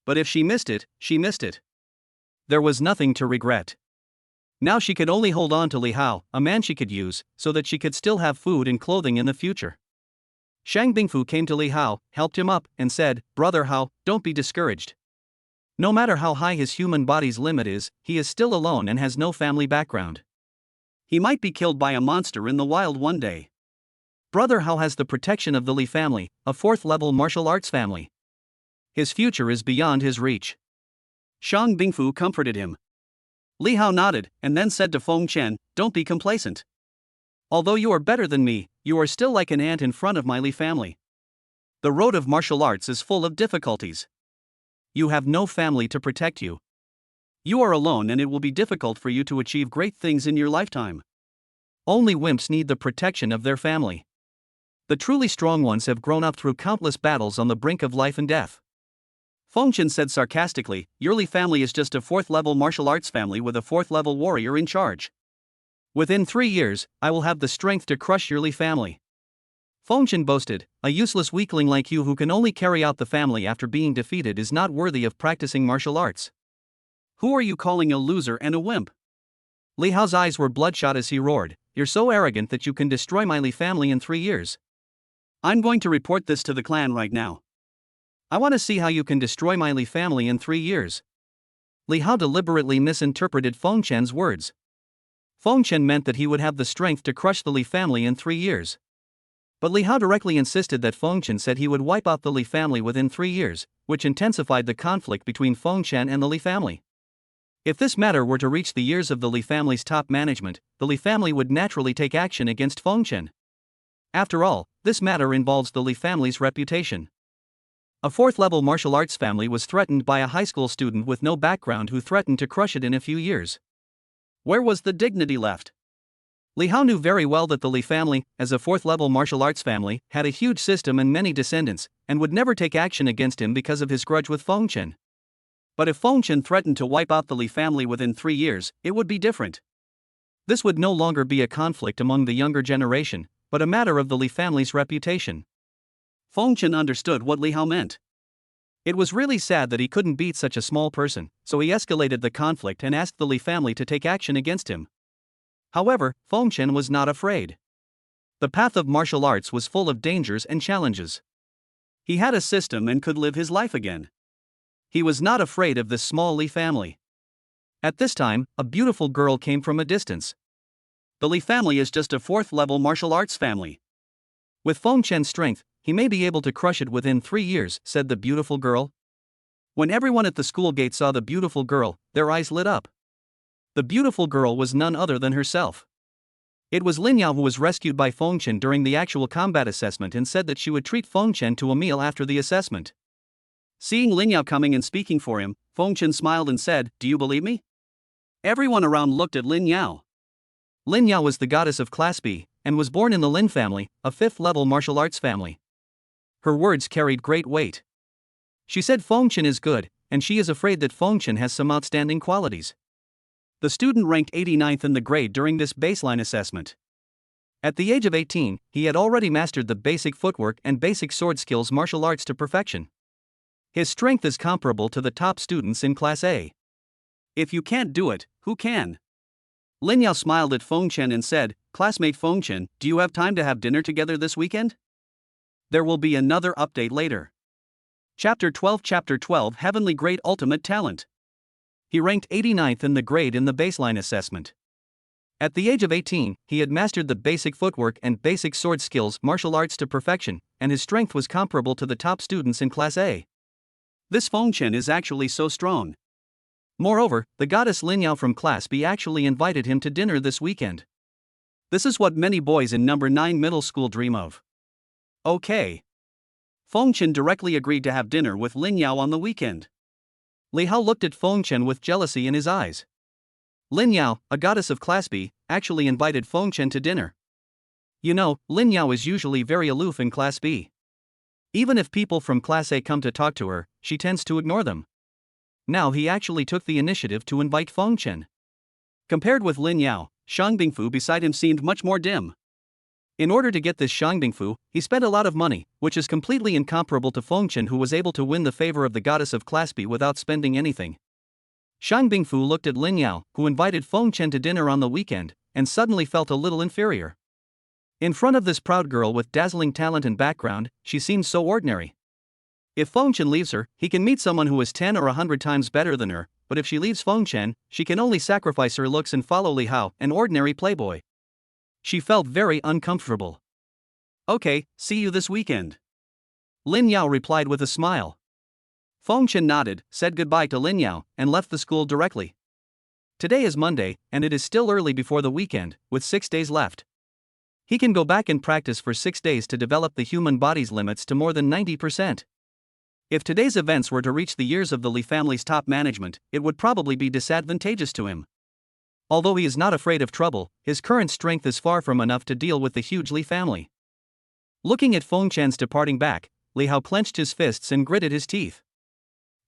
But if she missed it, she missed it. There was nothing to regret. Now she could only hold on to Li Hao, a man she could use, so that she could still have food and clothing in the future. Shang Bingfu came to Li Hao, helped him up, and said, "Brother Hao, don't be discouraged. No matter how high his human body's limit is, he is still alone and has no family background. He might be killed by a monster in the wild one day. Brother Hao has the protection of the Li family, a fourth-level martial arts family. His future is beyond his reach." Shang Bingfu comforted him. Li Hao nodded, and then said to Feng Chen, "Don't be complacent. Although you are better than me, you are still like an ant in front of my Li family. The road of martial arts is full of difficulties. You have no family to protect you. You are alone and it will be difficult for you to achieve great things in your lifetime. Only wimps need the protection of their family. The truly strong ones have grown up through countless battles on the brink of life and death." Feng Chen said sarcastically, "Your Li family is just a fourth-level martial arts family with a fourth-level warrior in charge. Within 3 years, I will have the strength to crush your Li family." Feng Chen boasted, "A useless weakling like you who can only carry out the family after being defeated is not worthy of practicing martial arts. Who are you calling a loser and a wimp?" Li Hao's eyes were bloodshot as he roared, "You're so arrogant that you can destroy my Li family in 3 years. I'm going to report this to the clan right now. I want to see how you can destroy my Li family in 3 years." Li Hao deliberately misinterpreted Feng Chen's words. Feng Chen meant that he would have the strength to crush the Li family in 3 years. But Li Hao directly insisted that Feng Chen said he would wipe out the Li family within 3 years, which intensified the conflict between Feng Chen and the Li family. If this matter were to reach the ears of the Li family's top management, the Li family would naturally take action against Feng Chen. After all, this matter involves the Li family's reputation. A fourth-level martial arts family was threatened by a high school student with no background who threatened to crush it in a few years. Where was the dignity left? Li Hao knew very well that the Li family, as a fourth-level martial arts family, had a huge system and many descendants, and would never take action against him because of his grudge with Feng Chen. But if Feng Chen threatened to wipe out the Li family within 3 years, it would be different. This would no longer be a conflict among the younger generation, but a matter of the Li family's reputation. Feng Chen understood what Li Hao meant. It was really sad that he couldn't beat such a small person, so he escalated the conflict and asked the Li family to take action against him. However, Feng Chen was not afraid. The path of martial arts was full of dangers and challenges. He had a system and could live his life again. He was not afraid of this small Li family. At this time, a beautiful girl came from a distance. "The Li family is just a fourth-level martial arts family. With Feng Chen's strength, he may be able to crush it within 3 years," said the beautiful girl. When everyone at the school gate saw the beautiful girl, their eyes lit up. The beautiful girl was none other than herself. It was Lin Yao who was rescued by Feng Chen during the actual combat assessment and said that she would treat Feng Chen to a meal after the assessment. Seeing Lin Yao coming and speaking for him, Feng Chen smiled and said, "Do you believe me?" Everyone around looked at Lin Yao. Lin Yao was the goddess of Class B, and was born in the Lin family, a fifth-level martial arts family. Her words carried great weight. She said Feng Chen is good, and she is afraid that Feng Chen has some outstanding qualities. The student ranked 89th in the grade during this baseline assessment. At the age of 18, he had already mastered the basic footwork and basic sword skills martial arts to perfection. His strength is comparable to the top students in Class A. If you can't do it, who can? Lin Yao smiled at Feng Chen and said, "Classmate Feng Chen, do you have time to have dinner together this weekend? There will be another update later." Chapter 12 Heavenly Grade Ultimate Talent. He ranked 89th in the grade in the baseline assessment. At the age of 18, he had mastered the basic footwork and basic sword skills martial arts to perfection, and his strength was comparable to the top students in Class A. This Feng Chen is actually so strong. Moreover, the goddess Lin Yao from Class B actually invited him to dinner this weekend. This is what many boys in number 9 middle school dream of. Okay. Feng Chen directly agreed to have dinner with Lin Yao on the weekend. Li Hao looked at Feng Chen with jealousy in his eyes. Lin Yao, a goddess of Class B, actually invited Feng Chen to dinner. You know, Lin Yao is usually very aloof in Class B. Even if people from Class A come to talk to her, she tends to ignore them. Now he actually took the initiative to invite Feng Chen. Compared with Lin Yao, Shang Bingfu beside him seemed much more dim. In order to get this Shang Bingfu, he spent a lot of money, which is completely incomparable to Feng Chen, who was able to win the favor of the goddess of Class B without spending anything. Xiang Bingfu looked at Lin Yao, who invited Feng Chen to dinner on the weekend, and suddenly felt a little inferior. In front of this proud girl with dazzling talent and background, she seemed so ordinary. If Feng Chen leaves her, he can meet someone who is 10 or 100 times better than her, but if she leaves Feng Chen, she can only sacrifice her looks and follow Li Hao, an ordinary playboy. She felt very uncomfortable. Okay, see you this weekend. Lin Yao replied with a smile. Feng Chen nodded, said goodbye to Lin Yao, and left the school directly. Today is Monday, and it is still early before the weekend, with 6 days left. He can go back and practice for 6 days to develop the human body's limits to more than 90%. If today's events were to reach the ears of the Li family's top management, it would probably be disadvantageous to him. Although he is not afraid of trouble, his current strength is far from enough to deal with the huge Li family. Looking at Feng Chen's departing back, Li Hao clenched his fists and gritted his teeth.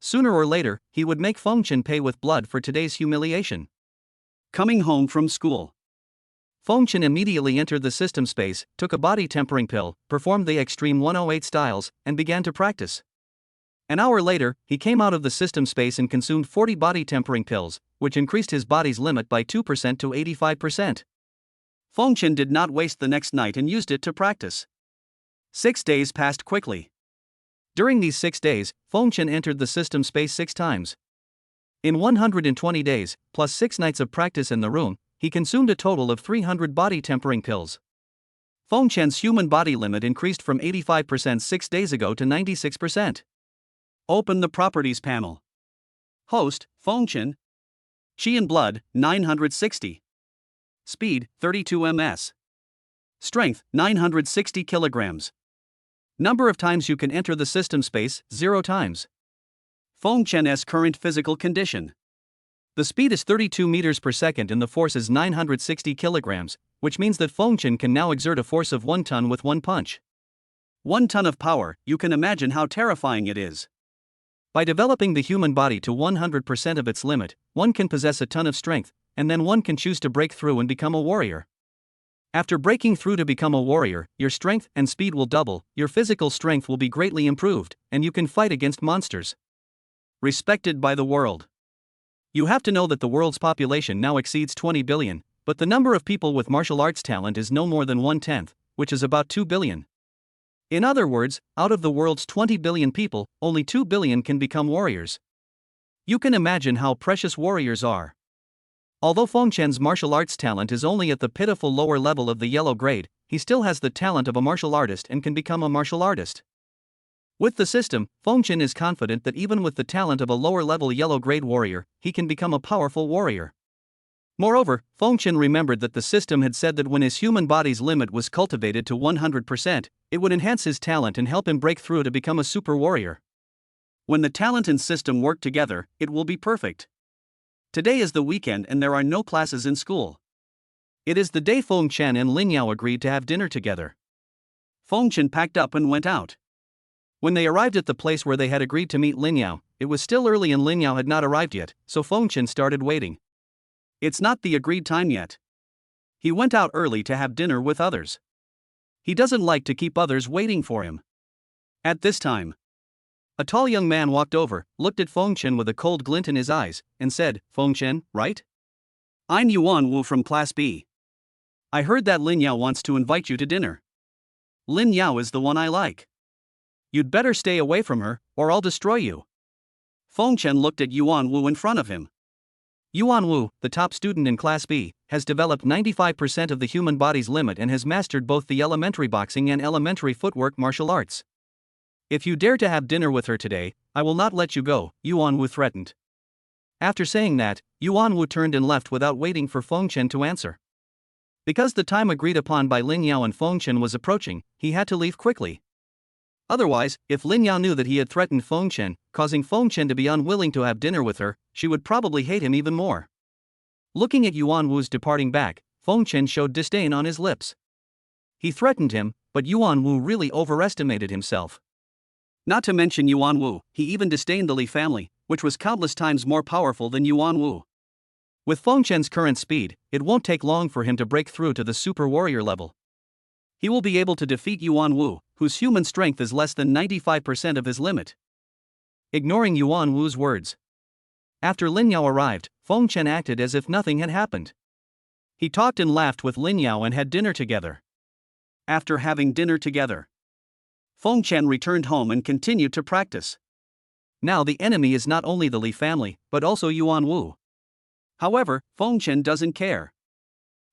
Sooner or later, he would make Feng Chen pay with blood for today's humiliation. Coming home from school, Feng Chen immediately entered the system space, took a body tempering pill, performed the Extreme 108 styles, and began to practice. An hour later, he came out of the system space and consumed 40 body tempering pills, which increased his body's limit by 2% to 85%. Feng Chen did not waste the next night and used it to practice. 6 days passed quickly. During these 6 days, Feng Chen entered the system space 6 times. In 120 days, plus 6 nights of practice in the room, he consumed a total of 300 body tempering pills. Feng Chen's human body limit increased from 85% 6 days ago to 96%. Open the Properties panel. Host, Feng Chen. Qi and Blood, 960. Speed, 32 ms. Strength, 960 kilograms. Number of times you can enter the system space, 0 times. Feng Chen's current physical condition. The speed is 32 meters per second and the force is 960 kilograms, which means that Feng Chen can now exert a force of 1 ton with 1 punch. 1 ton of power, you can imagine how terrifying it is. By developing the human body to 100% of its limit, one can possess a ton of strength, and then one can choose to break through and become a warrior. After breaking through to become a warrior, your strength and speed will double, your physical strength will be greatly improved, and you can fight against monsters. Respected by the world. You have to know that the world's population now exceeds 20 billion, but the number of people with martial arts talent is no more than 1/10, which is about 2 billion. In other words, out of the world's 20 billion people, only 2 billion can become warriors. You can imagine how precious warriors are. Although Feng Chen's martial arts talent is only at the pitiful lower level of the yellow grade, he still has the talent of a martial artist and can become a martial artist. With the system, Feng Chen is confident that even with the talent of a lower-level yellow grade warrior, he can become a powerful warrior. Moreover, Feng Chen remembered that the system had said that when his human body's limit was cultivated to 100%, it would enhance his talent and help him break through to become a super warrior. When the talent and system work together, it will be perfect. Today is the weekend and there are no classes in school. It is the day Feng Chen and Lin Yao agreed to have dinner together. Feng Chen packed up and went out. When they arrived at the place where they had agreed to meet Lin Yao, it was still early and Lin Yao had not arrived yet, so Feng Chen started waiting. It's not the agreed time yet. He went out early to have dinner with others. He doesn't like to keep others waiting for him. At this time, a tall young man walked over, looked at Feng Chen with a cold glint in his eyes, and said, "Feng Chen, right? I'm Yuan Wu from Class B. I heard that Lin Yao wants to invite you to dinner. Lin Yao is the one I like. You'd better stay away from her, or I'll destroy you." Feng Chen looked at Yuan Wu in front of him. Yuan Wu, the top student in Class B, has developed 95% of the human body's limit and has mastered both the elementary boxing and elementary footwork martial arts. "If you dare to have dinner with her today, I will not let you go," Yuan Wu threatened. After saying that, Yuan Wu turned and left without waiting for Feng Chen to answer. Because the time agreed upon by Lin Yao and Feng Chen was approaching, he had to leave quickly. Otherwise, if Lin Yao knew that he had threatened Feng Chen, causing Feng Chen to be unwilling to have dinner with her, she would probably hate him even more. Looking at Yuan Wu's departing back, Feng Chen showed disdain on his lips. He threatened him, but Yuan Wu really overestimated himself. Not to mention Yuan Wu, he even disdained the Li family, which was countless times more powerful than Yuan Wu. With Feng Chen's current speed, it won't take long for him to break through to the super warrior level. He will be able to defeat Yuan Wu, whose human strength is less than 95% of his limit. Ignoring Yuan Wu's words, After Lin Yao arrived, Feng Chen acted as if nothing had happened. He talked and laughed with Lin Yao and had dinner together. After having dinner together, Feng Chen returned home and continued to practice. Now the enemy is not only the Li family, but also Yuan Wu. However, Feng Chen doesn't care.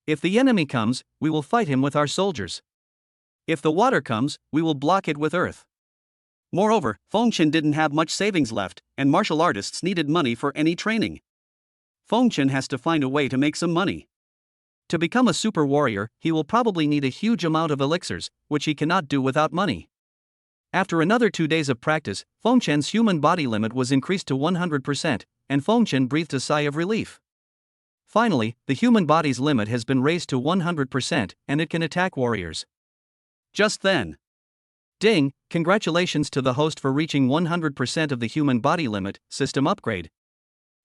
If the enemy comes, we will fight him with our soldiers. If the water comes, we will block it with earth. Moreover, Feng Chen didn't have much savings left, and martial artists needed money for any training. Feng Chen has to find a way to make some money. To become a super warrior, he will probably need a huge amount of elixirs, which he cannot do without money. After another 2 days of practice, Feng Chen's human body limit was increased to 100%, and Feng Chen breathed a sigh of relief. Finally, the human body's limit has been raised to 100%, and it can attack warriors. Just then, ding, congratulations to the host for reaching 100% of the human body limit, system upgrade.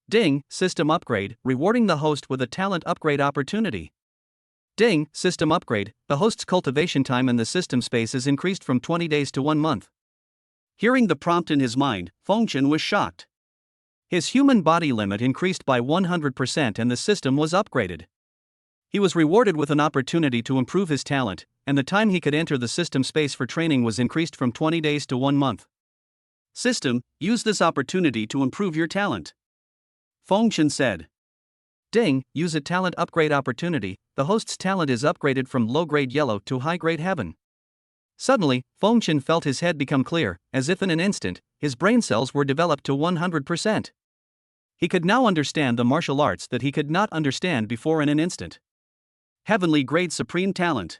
Ding, system upgrade, rewarding the host with a talent upgrade opportunity. Ding, system upgrade, the host's cultivation time in the system space is increased from 20 days to 1 month. Hearing the prompt in his mind, Feng Chen was shocked. His human body limit increased by 100% and the system was upgraded. He was rewarded with an opportunity to improve his talent, and the time he could enter the system space for training was increased from 20 days to 1 month. System, use this opportunity to improve your talent. Feng Chen said. Ding, use a talent upgrade opportunity, the host's talent is upgraded from low-grade yellow to high-grade heaven. Suddenly, Feng Chen felt his head become clear, as if in an instant, his brain cells were developed to 100%. He could now understand the martial arts that he could not understand before in an instant. Heavenly grade supreme talent.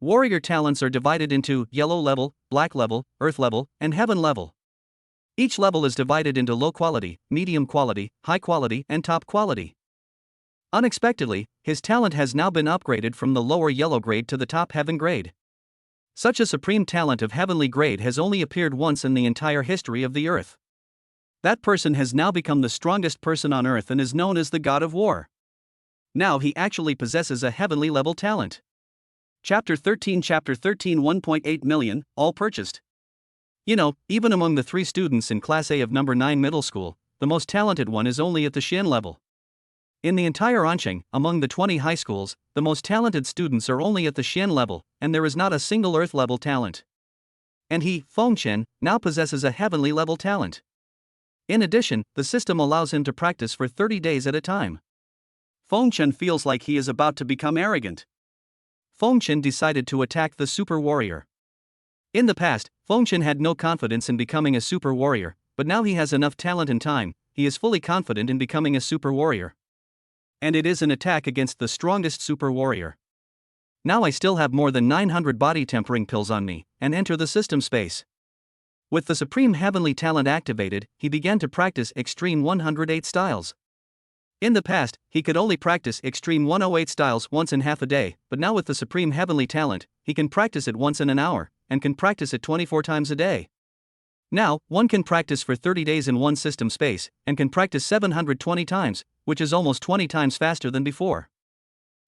Warrior talents are divided into yellow level, black level, earth level, and heaven level. Each level is divided into low quality, medium quality, high quality, and top quality. Unexpectedly, his talent has now been upgraded from the lower yellow grade to the top heaven grade. Such a supreme talent of heavenly grade has only appeared once in the entire history of the earth. That person has now become the strongest person on earth and is known as the God of War. Now he actually possesses a heavenly level talent. Chapter 13 1.8 million, all purchased. You know, even among the 3 students in Class A of number 9 middle school, the most talented one is only at the Xian level. In the entire Anqing, among the 20 high schools, the most talented students are only at the Xian level, and there is not a single earth level talent. And he, Feng Chen, now possesses a heavenly level talent. In addition, the system allows him to practice for 30 days at a time. Feng Chen feels like he is about to become arrogant. Feng Chen decided to attack the super warrior. In the past, Feng Chen had no confidence in becoming a super warrior, but now he has enough talent and time, he is fully confident in becoming a super warrior. And it is an attack against the strongest super warrior. Now I still have more than 900 body tempering pills on me, and enter the system space. With the supreme heavenly talent activated, he began to practice Extreme 108 styles. In the past, he could only practice Extreme 108 styles once in half a day, but now with the supreme heavenly talent, he can practice it once in an hour, and can practice it 24 times a day. Now, one can practice for 30 days in one system space, and can practice 720 times, which is almost 20 times faster than before.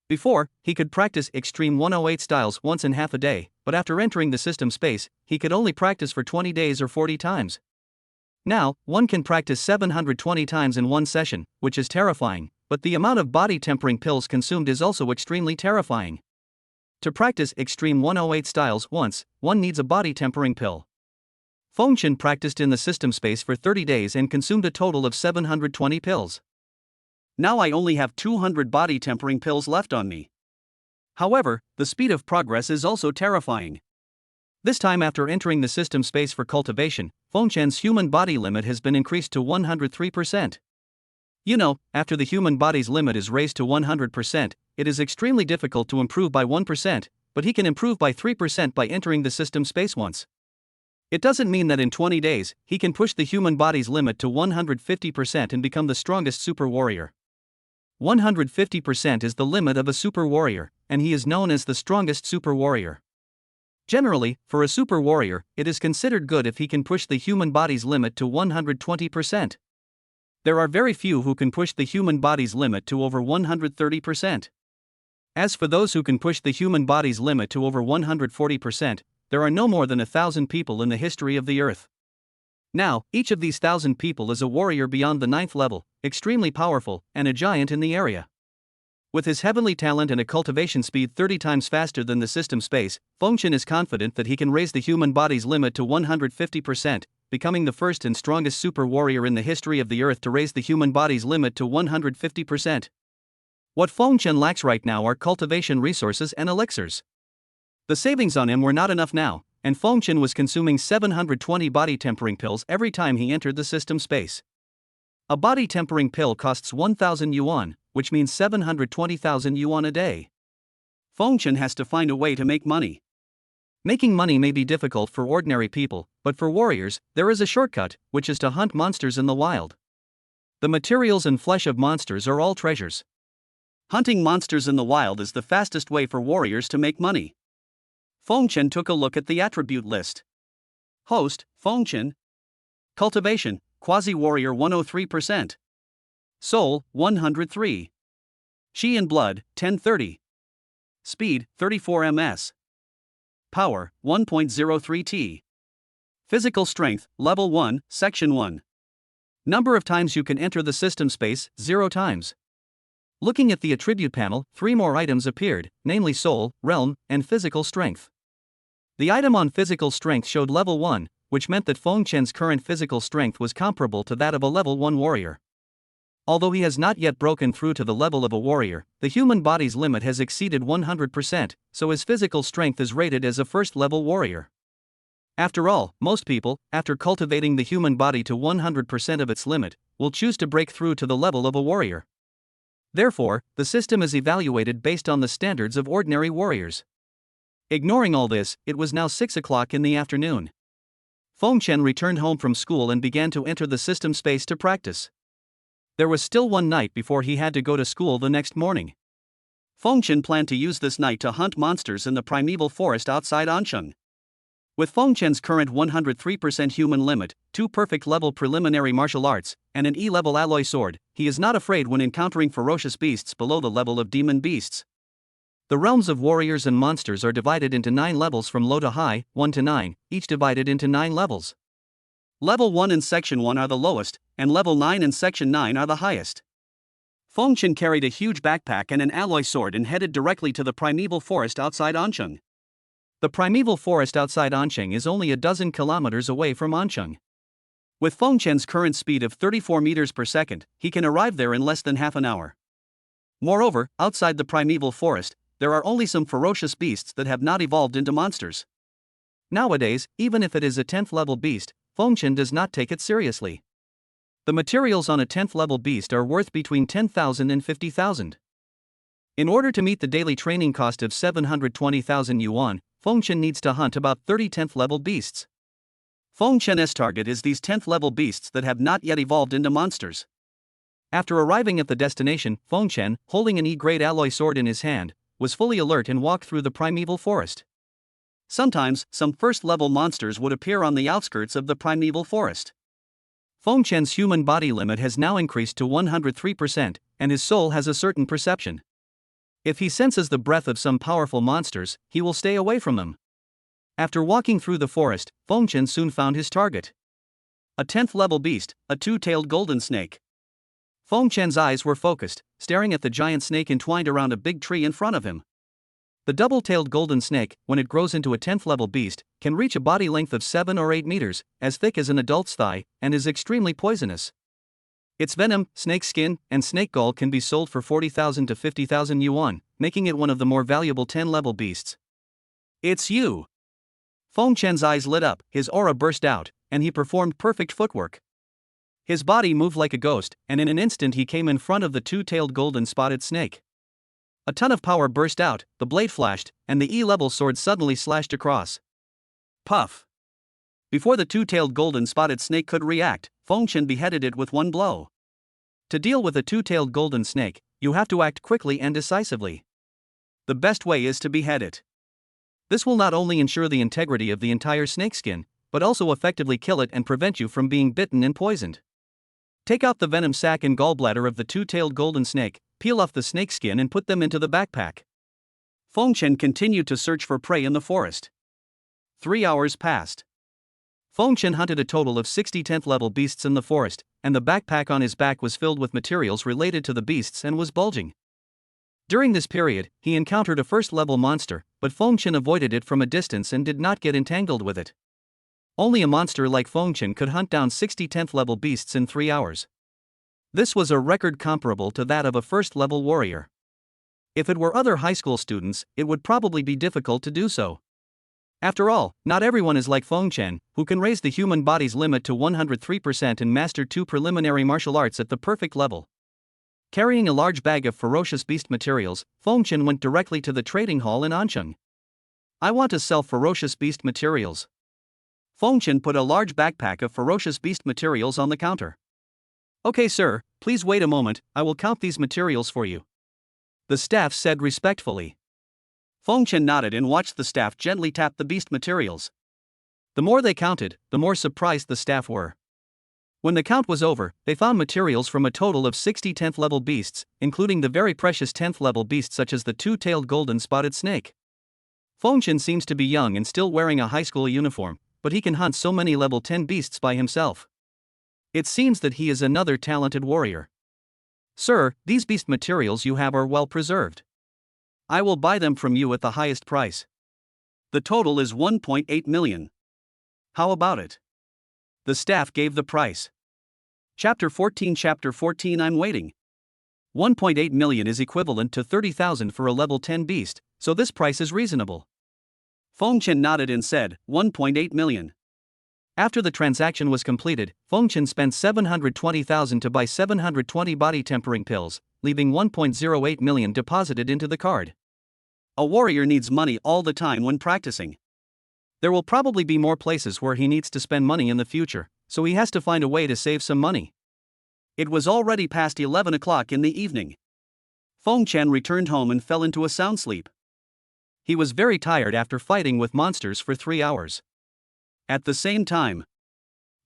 Before, he could practice Extreme 108 styles once in half a day, but after entering the system space, he could only practice for 20 days or 40 times. Now, one can practice 720 times in one session, which is terrifying, but the amount of body tempering pills consumed is also extremely terrifying. To practice Extreme 108 styles once, one needs a body tempering pill. Feng Chen practiced in the system space for 30 days and consumed a total of 720 pills. Now I only have 200 body tempering pills left on me. However, the speed of progress is also terrifying. This time after entering the system space for cultivation, Feng Chen's human body limit has been increased to 103%. You know, after the human body's limit is raised to 100%, it is extremely difficult to improve by 1%, but he can improve by 3% by entering the system space once. It doesn't mean that in 20 days, he can push the human body's limit to 150% and become the strongest super warrior. 150% is the limit of a super warrior, and he is known as the strongest super warrior. Generally, for a super warrior, it is considered good if he can push the human body's limit to 120%. There are very few who can push the human body's limit to over 130%. As for those who can push the human body's limit to over 140%, there are no more than 1,000 people in the history of the earth. Now, each of these 1,000 people is a warrior beyond the 9th level, extremely powerful, and a giant in the area. With his heavenly talent and a cultivation speed 30 times faster than the system space, Fengchen is confident that he can raise the human body's limit to 150%, becoming the first and strongest super warrior in the history of the Earth to raise the human body's limit to 150%. What Fengchen lacks right now are cultivation resources and elixirs. The savings on him were not enough now, and Fengchen was consuming 720 body tempering pills every time he entered the system space. A body tempering pill costs 1,000 yuan, which means 720,000 yuan a day. Fengchen has to find a way to make money. Making money may be difficult for ordinary people, but for warriors, there is a shortcut, which is to hunt monsters in the wild. The materials and flesh of monsters are all treasures. Hunting monsters in the wild is the fastest way for warriors to make money. Fengchen took a look at the attribute list. Host, Fengchen. Cultivation, Quasi-Warrior 103%. Soul, 103. Qi and Blood, 1030. Speed, 34 ms. Power, 1.03 T. Physical Strength, Level 1, Section 1. Number of times you can enter the system space, 0 times. Looking at the attribute panel, 3 more items appeared, namely Soul, Realm, and Physical Strength. The item on Physical Strength showed Level 1, which meant that Fengchen's current physical strength was comparable to that of a Level 1 warrior. Although he has not yet broken through to the level of a warrior, the human body's limit has exceeded 100%, so his physical strength is rated as a first-level warrior. After all, most people, after cultivating the human body to 100% of its limit, will choose to break through to the level of a warrior. Therefore, the system is evaluated based on the standards of ordinary warriors. Ignoring all this, it was now 6 o'clock in the afternoon. Fengchen returned home from school and began to enter the system space to practice. There was still one night before he had to go to school the next morning. Fengchen planned to use this night to hunt monsters in the primeval forest outside Ansheng. With Fengchen's current 103% human limit, 2 perfect-level preliminary martial arts, and an E-level alloy sword, he is not afraid when encountering ferocious beasts below the level of demon beasts. The realms of warriors and monsters are divided into 9 levels from low to high, 1 to 9, each divided into 9 levels. Level 1 and Section 1 are the lowest, and Level 9 and Section 9 are the highest. Fengchen carried a huge backpack and an alloy sword and headed directly to the primeval forest outside Ansheng. The primeval forest outside Ansheng is only a dozen kilometers away from Ansheng. With Fengchen's current speed of 34 meters per second, he can arrive there in less than half an hour. Moreover, outside the primeval forest, there are only some ferocious beasts that have not evolved into monsters. Nowadays, even if it is a 10th level beast, Fengchen does not take it seriously. The materials on a 10th level beast are worth between 10,000 and 50,000. In order to meet the daily training cost of 720,000 yuan, Fengchen needs to hunt about 30 10th level beasts. Fengchen's target is these 10th level beasts that have not yet evolved into monsters. After arriving at the destination, Fengchen, holding an E-grade alloy sword in his hand, was fully alert and walked through the primeval forest. Sometimes, some first-level monsters would appear on the outskirts of the primeval forest. Fengchen's human body limit has now increased to 103%, and his soul has a certain perception. If he senses the breath of some powerful monsters, he will stay away from them. After walking through the forest, Fengchen soon found his target. A 10th level beast, a 2-tailed golden snake. Fengchen's eyes were focused, staring at the giant snake entwined around a big tree in front of him. The double-tailed golden snake, when it grows into a 10th level beast, can reach a body length of 7 or 8 meters, as thick as an adult's thigh, and is extremely poisonous. Its venom, snake skin, and snake gall can be sold for 40,000 to 50,000 yuan, making it one of the more valuable 10-level beasts. It's you! Fengchen's eyes lit up, his aura burst out, and he performed perfect footwork. His body moved like a ghost, and in an instant he came in front of the 2-tailed golden-spotted snake. A ton of power burst out, the blade flashed, and the E-level sword suddenly slashed across. Puff! Before the 2-tailed golden-spotted snake could react, Fengchen beheaded it with one blow. To deal with a 2-tailed golden snake, you have to act quickly and decisively. The best way is to behead it. This will not only ensure the integrity of the entire snakeskin, but also effectively kill it and prevent you from being bitten and poisoned. Take out the venom sac and gallbladder of the 2-tailed golden snake, peel off the snakeskin and put them into the backpack. Fengchen continued to search for prey in the forest. 3 hours passed. Feng Chen hunted a total of 60 10th level beasts in the forest, and the backpack on his back was filled with materials related to the beasts and was bulging. During this period, he encountered a first level monster, but Feng Chen avoided it from a distance and did not get entangled with it. Only a monster like Feng Chen could hunt down 60 10th level beasts in 3 hours. This was a record comparable to that of a first level warrior. If it were other high school students, it would probably be difficult to do so. After all, not everyone is like Feng Chen, who can raise the human body's limit to 103% and master 2 preliminary martial arts at the perfect level. Carrying a large bag of ferocious beast materials, Feng Chen went directly to the trading hall in Ancheng. I want to sell ferocious beast materials. Feng Chen put a large backpack of ferocious beast materials on the counter. Okay, sir, please wait a moment, I will count these materials for you. The staff said respectfully. Feng Chen nodded and watched the staff gently tap the beast materials. The more they counted, the more surprised the staff were. When the count was over, they found materials from a total of 60 10th level beasts, including the very precious 10th level beasts such as the two-tailed golden spotted snake. Feng Chen seems to be young and still wearing a high school uniform, but he can hunt so many level 10 beasts by himself. It seems that he is another talented warrior. Sir, these beast materials you have are well preserved. I will buy them from you at the highest price. The total is 1.8 million. How about it? The staff gave the price. Chapter 14 I'm waiting. 1.8 million is equivalent to 30,000 for a level 10 beast, so this price is reasonable. Feng Chen nodded and said, 1.8 million. After the transaction was completed, Feng Chen spent 720,000 to buy 720 body tempering pills, leaving 1.08 million deposited into the card. A warrior needs money all the time when practicing. There will probably be more places where he needs to spend money in the future, so he has to find a way to save some money. It was already past 11 o'clock in the evening. Feng Chen returned home and fell into a sound sleep. He was very tired after fighting with monsters for 3 hours. At the same time,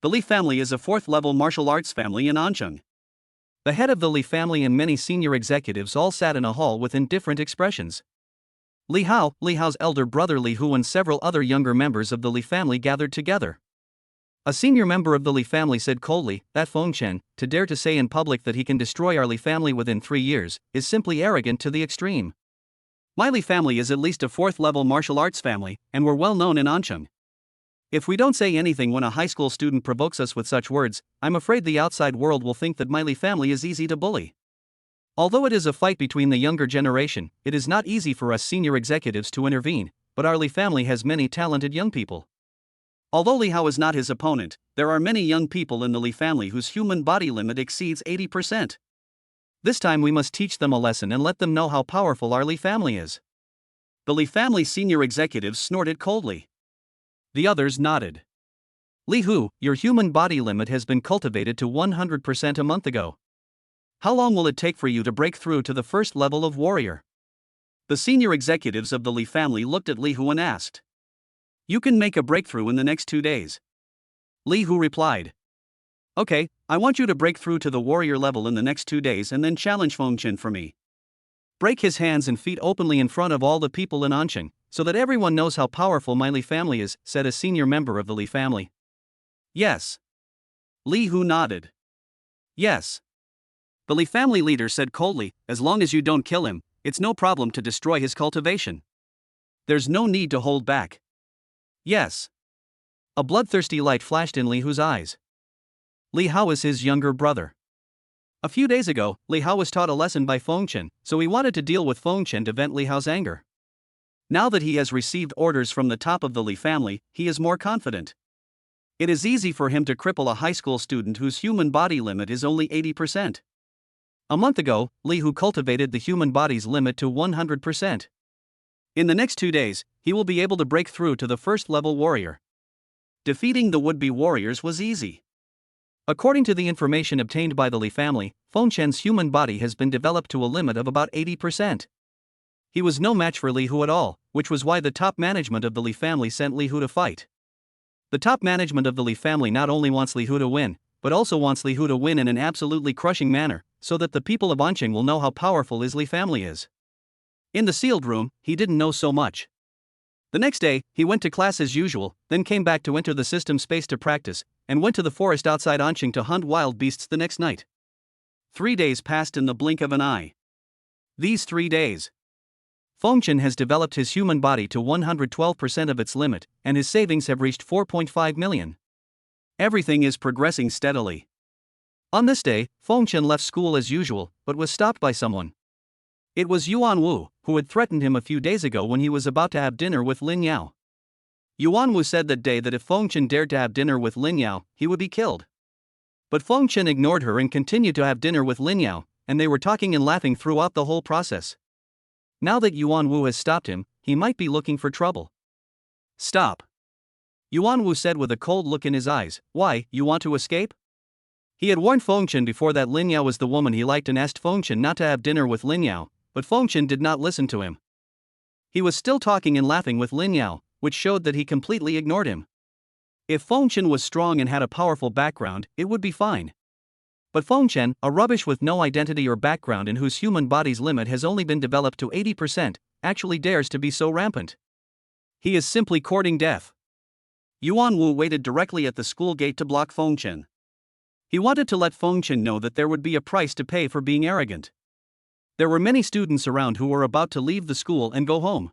the Li family is a 4th-level martial arts family in Ancheng. The head of the Li family and many senior executives all sat in a hall with indifferent expressions. Li Hao's elder brother Li Hu and several other younger members of the Li family gathered together. A senior member of the Li family said coldly that Feng Chen, to dare to say in public that he can destroy our Li family within 3 years, is simply arrogant to the extreme. My Li family is at least a 4th-level martial arts family, and we're well known in Ancheng. If we don't say anything when a high school student provokes us with such words, I'm afraid the outside world will think that my Li family is easy to bully. Although it is a fight between the younger generation, it is not easy for us senior executives to intervene, but our Li family has many talented young people. Although Li Hao is not his opponent, there are many young people in the Li family whose human body limit exceeds 80%. This time we must teach them a lesson and let them know how powerful our Li family is. The Li family senior executives snorted coldly. The others nodded. Li Hu, your human body limit has been cultivated to 100% a month ago. How long will it take for you to break through to the first level of warrior? The senior executives of the Li family looked at Li Hu and asked. You can make a breakthrough in the next 2 days. Li Hu replied. Okay, I want you to break through to the warrior level in the next 2 days and then challenge Feng Chen for me. Break his hands and feet openly in front of all the people in Ancheng, so that everyone knows how powerful my Li family is, said a senior member of the Li family. Yes. Li Hu nodded. Yes. The Li family leader said coldly, as long as you don't kill him, it's no problem to destroy his cultivation. There's no need to hold back. Yes. A bloodthirsty light flashed in Li Hu's eyes. Li Hao is his younger brother. A few days ago, Li Hao was taught a lesson by Feng Chen, so he wanted to deal with Feng Chen to vent Li Hao's anger. Now that he has received orders from the top of the Li family, he is more confident. It is easy for him to cripple a high school student whose human body limit is only 80%. A month ago, Li Hu cultivated the human body's limit to 100%. In the next 2 days, he will be able to break through to the first-level warrior. Defeating the would-be warriors was easy. According to the information obtained by the Li family, Feng Chen's human body has been developed to a limit of about 80%. He was no match for Li Hu at all, which was why the top management of the Li family sent Li Hu to fight. The top management of the Li family not only wants Li Hu to win, but also wants Li Hu to win in an absolutely crushing manner, so that the people of Anqing will know how powerful his Li family is. In the sealed room, he didn't know so much. The next day, he went to class as usual, then came back to enter the system space to practice, and went to the forest outside Anqing to hunt wild beasts the next night. 3 days passed in the blink of an eye. These 3 days, Fengchen has developed his human body to 112% of its limit, and his savings have reached 4.5 million. Everything is progressing steadily. On this day, Fengchen left school as usual, but was stopped by someone. It was Yuan Wu, who had threatened him a few days ago when he was about to have dinner with Lin Yao. Yuan Wu said that day that if Fengchen dared to have dinner with Lin Yao, he would be killed. But Fengchen ignored her and continued to have dinner with Lin Yao, and they were talking and laughing throughout the whole process. Now that Yuan Wu has stopped him, he might be looking for trouble. Stop. Yuan Wu said with a cold look in his eyes. Why, you want to escape? He had warned Fengchen before that Lin Yao was the woman he liked and asked Fengchen not to have dinner with Lin Yao, but Fengchen did not listen to him. He was still talking and laughing with Lin Yao, which showed that he completely ignored him. If Fengchen was strong and had a powerful background, it would be fine. But Fengchen, a rubbish with no identity or background and whose human body's limit has only been developed to 80%, actually dares to be so rampant. He is simply courting death. Yuan Wu waited directly at the school gate to block Fengchen. He wanted to let Fengchen know that there would be a price to pay for being arrogant. There were many students around who were about to leave the school and go home.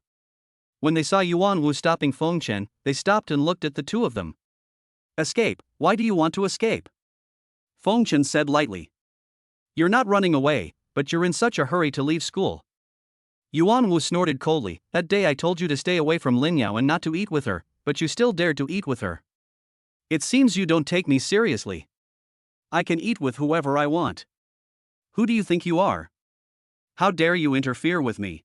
When they saw Yuan Wu stopping Fengchen, they stopped and looked at the two of them. Escape, why do you want to escape? Fengchen said lightly. You're not running away, but you're in such a hurry to leave school. Yuan Wu snorted coldly. That day I told you to stay away from Lin Yao and not to eat with her, but you still dared to eat with her. It seems you don't take me seriously. I can eat with whoever I want. Who do you think you are? How dare you interfere with me?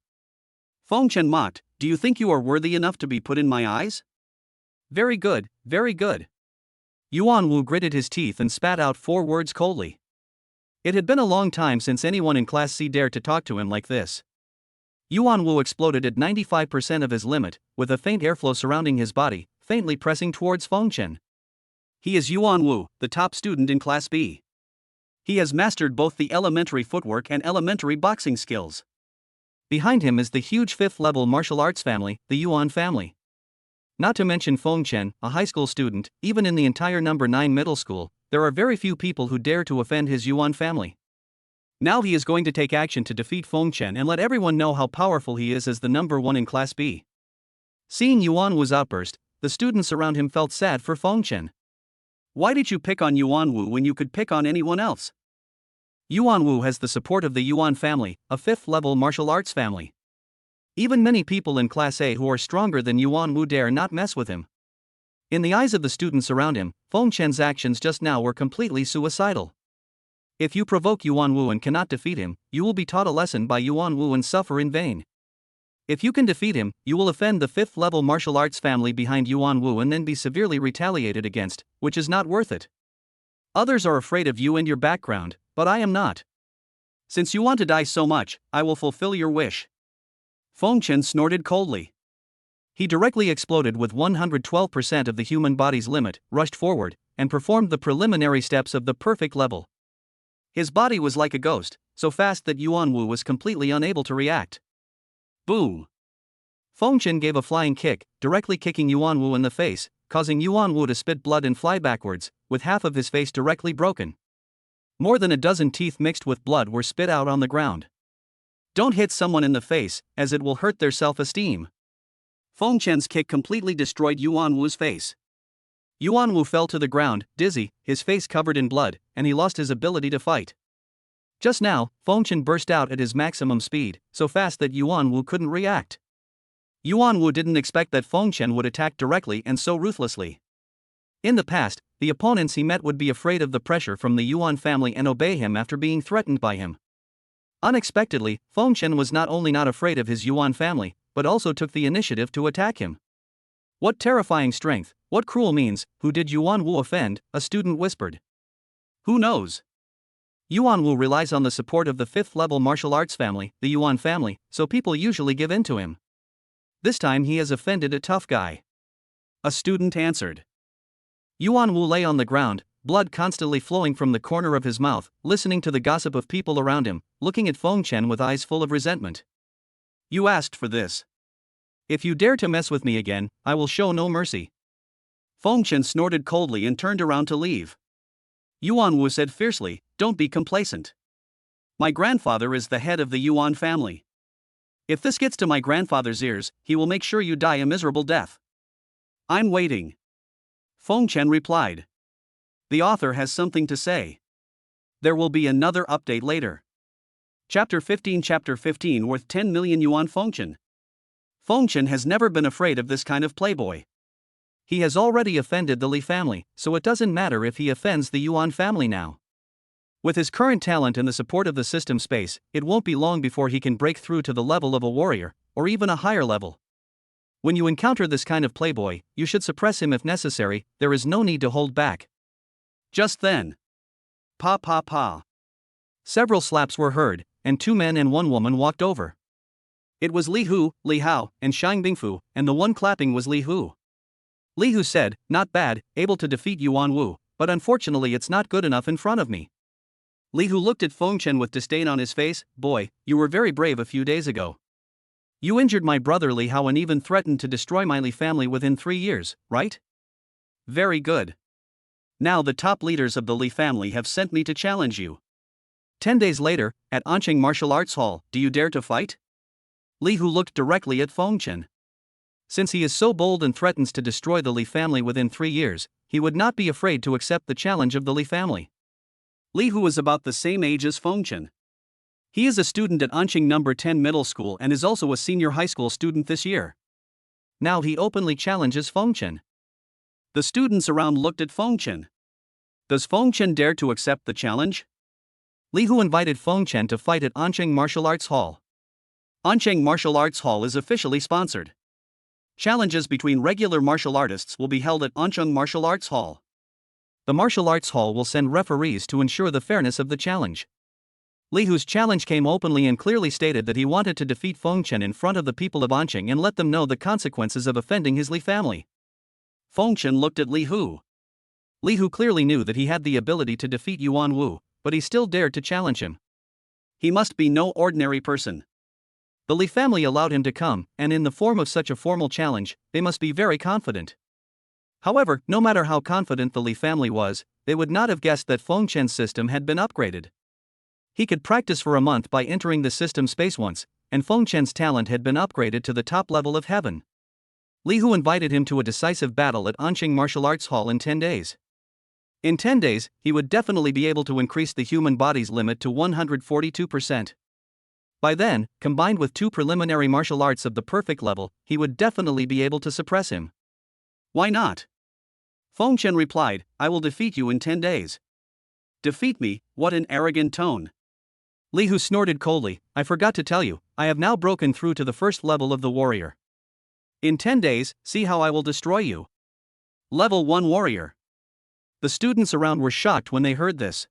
Fengchen mocked. Do you think you are worthy enough to be put in my eyes? Very good, very good. Yuan Wu gritted his teeth and spat out 4 words coldly. It had been a long time since anyone in Class C dared to talk to him like this. Yuan Wu exploded at 95% of his limit, with a faint airflow surrounding his body, faintly pressing towards Fengchen. He is Yuan Wu, the top student in Class B. He has mastered both the elementary footwork and elementary boxing skills. Behind him is the huge 5th-level martial arts family, the Yuan family. Not to mention Fengchen, a high school student. Even in the entire number 9 middle school, there are very few people who dare to offend his Yuan family. Now he is going to take action to defeat Fengchen and let everyone know how powerful he is as the number 1 in Class B. Seeing Yuan Wu's outburst, the students around him felt sad for Fengchen. Why did you pick on Yuan Wu when you could pick on anyone else? Yuan Wu has the support of the Yuan family, a 5th-level martial arts family. Even many people in Class A who are stronger than Yuan Wu dare not mess with him. In the eyes of the students around him, Fengchen's actions just now were completely suicidal. If you provoke Yuan Wu and cannot defeat him, you will be taught a lesson by Yuan Wu and suffer in vain. If you can defeat him, you will offend the 5th-level martial arts family behind Yuan Wu and then be severely retaliated against, which is not worth it. Others are afraid of you and your background, but I am not. Since you want to die so much, I will fulfill your wish. Fengchen snorted coldly. He directly exploded with 112% of the human body's limit, rushed forward, and performed the preliminary steps of the perfect level. His body was like a ghost, so fast that Yuan Wu was completely unable to react. Boom! Fengchen gave a flying kick, directly kicking Yuan Wu in the face, causing Yuan Wu to spit blood and fly backwards, with half of his face directly broken. More than a dozen teeth mixed with blood were spit out on the ground. Don't hit someone in the face, as it will hurt their self-esteem. Fengchen's kick completely destroyed Yuan Wu's face. Yuan Wu fell to the ground, dizzy, his face covered in blood, and he lost his ability to fight. Just now, Fengchen burst out at his maximum speed, so fast that Yuan Wu couldn't react. Yuan Wu didn't expect that Fengchen would attack directly and so ruthlessly. In the past, the opponents he met would be afraid of the pressure from the Yuan family and obey him after being threatened by him. Unexpectedly, Fengchen was not only not afraid of his Yuan family, but also took the initiative to attack him. What terrifying strength, what cruel means, who did Yuan Wu offend? A student whispered. Who knows? Yuan Wu relies on the support of the 5th-level martial arts family, the Yuan family, so people usually give in to him. This time he has offended a tough guy. A student answered. Yuan Wu lay on the ground, blood constantly flowing from the corner of his mouth, listening to the gossip of people around him, looking at Fengchen with eyes full of resentment. You asked for this. If you dare to mess with me again, I will show no mercy. Feng Chen snorted coldly and turned around to leave. Yuan Wu said fiercely, "Don't be complacent. My grandfather is the head of the Yuan family. If this gets to my grandfather's ears, he will make sure you die a miserable death." "I'm waiting," Feng Chen replied. The author has something to say. There will be another update later. Chapter 15 worth 10 million yuan. Feng Chen. Feng Chen has never been afraid of this kind of playboy. He has already offended the Li family, so it doesn't matter if he offends the Yuan family now. With his current talent and the support of the system space, it won't be long before he can break through to the level of a warrior, or even a higher level. When you encounter this kind of playboy, you should suppress him if necessary. There is no need to hold back. Just then, pa pa pa. Several slaps were heard, and 2 men and 1 woman walked over. It was Li Hu, Li Hao, and Xiang Bingfu, and the one clapping was Li Hu. Li Hu said, "Not bad, able to defeat Yuan Wu, but unfortunately it's not good enough in front of me." Li Hu looked at Feng Chen with disdain on his face. "Boy, you were very brave a few days ago. You injured my brother Li Hao and even threatened to destroy my Li family within 3 years, right? Very good. Now the top leaders of the Li family have sent me to challenge you. 10 days later, at Anqing Martial Arts Hall, do you dare to fight?" Li Hu looked directly at Feng Chen. Since he is so bold and threatens to destroy the Li family within 3 years, he would not be afraid to accept the challenge of the Li family. Li Hu is about the same age as Feng Chen. He is a student at Anqing No. 10 Middle School and is also a senior high school student this year. Now he openly challenges Feng Chen. The students around looked at Feng Chen. Does Feng Chen dare to accept the challenge? Li Hu invited Feng Chen to fight at Anqing Martial Arts Hall. Anqing Martial Arts Hall is officially sponsored. Challenges between regular martial artists will be held at Anqing Martial Arts Hall. The martial arts hall will send referees to ensure the fairness of the challenge. Li Hu's challenge came openly and clearly stated that he wanted to defeat Feng Chen in front of the people of Anqing and let them know the consequences of offending his Li family. Feng Chen looked at Li Hu. Li Hu clearly knew that he had the ability to defeat Yuan Wu, but he still dared to challenge him. He must be no ordinary person. The Li family allowed him to come, and in the form of such a formal challenge, they must be very confident. However, no matter how confident the Li family was, they would not have guessed that Feng Chen's system had been upgraded. He could practice for a month by entering the system space once, and Feng Chen's talent had been upgraded to the top level of heaven. Li Hu invited him to a decisive battle at Anqing Martial Arts Hall in 10 days. In 10 days, he would definitely be able to increase the human body's limit to 142%. By then, combined with 2 preliminary martial arts of the perfect level, he would definitely be able to suppress him. Why not? Feng Chen replied, "I will defeat you in 10 days. Defeat me, what an arrogant tone." Li Hu snorted coldly, "I forgot to tell you, I have now broken through to the first level of the warrior. In 10 days, see how I will destroy you. Level 1 warrior." The students around were shocked when they heard this.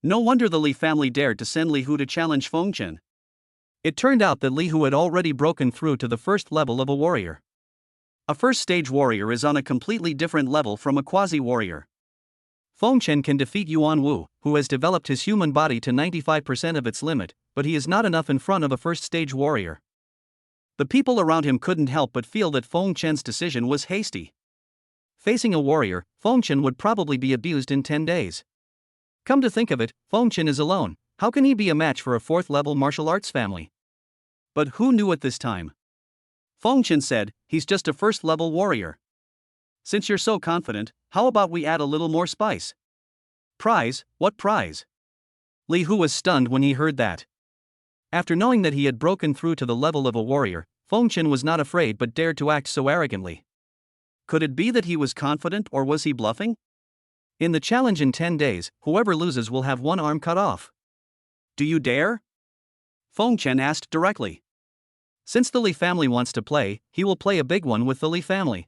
No wonder the Li family dared to send Li Hu to challenge Feng Chen. It turned out that Li Hu had already broken through to the first level of a warrior. A first-stage warrior is on a completely different level from a quasi-warrior. Feng Chen can defeat Yuan Wu, who has developed his human body to 95% of its limit, but he is not enough in front of a first-stage warrior. The people around him couldn't help but feel that Feng Chen's decision was hasty. Facing a warrior, Feng Chen would probably be abused in 10 days. Come to think of it, Feng Chen is alone. How can he be a match for a 4th-level martial arts family? But who knew at this time? Feng Chen said, "He's just a 1st-level warrior. Since you're so confident, how about we add a little more spice?" "Prize? What prize?" Li Hu was stunned when he heard that. After knowing that he had broken through to the level of a warrior, Feng Chen was not afraid but dared to act so arrogantly. Could it be that he was confident, or was he bluffing? In the challenge in 10 days, whoever loses will have one arm cut off. "Do you dare?" Feng Chen asked directly. Since the Li family wants to play, he will play a big one with the Li family.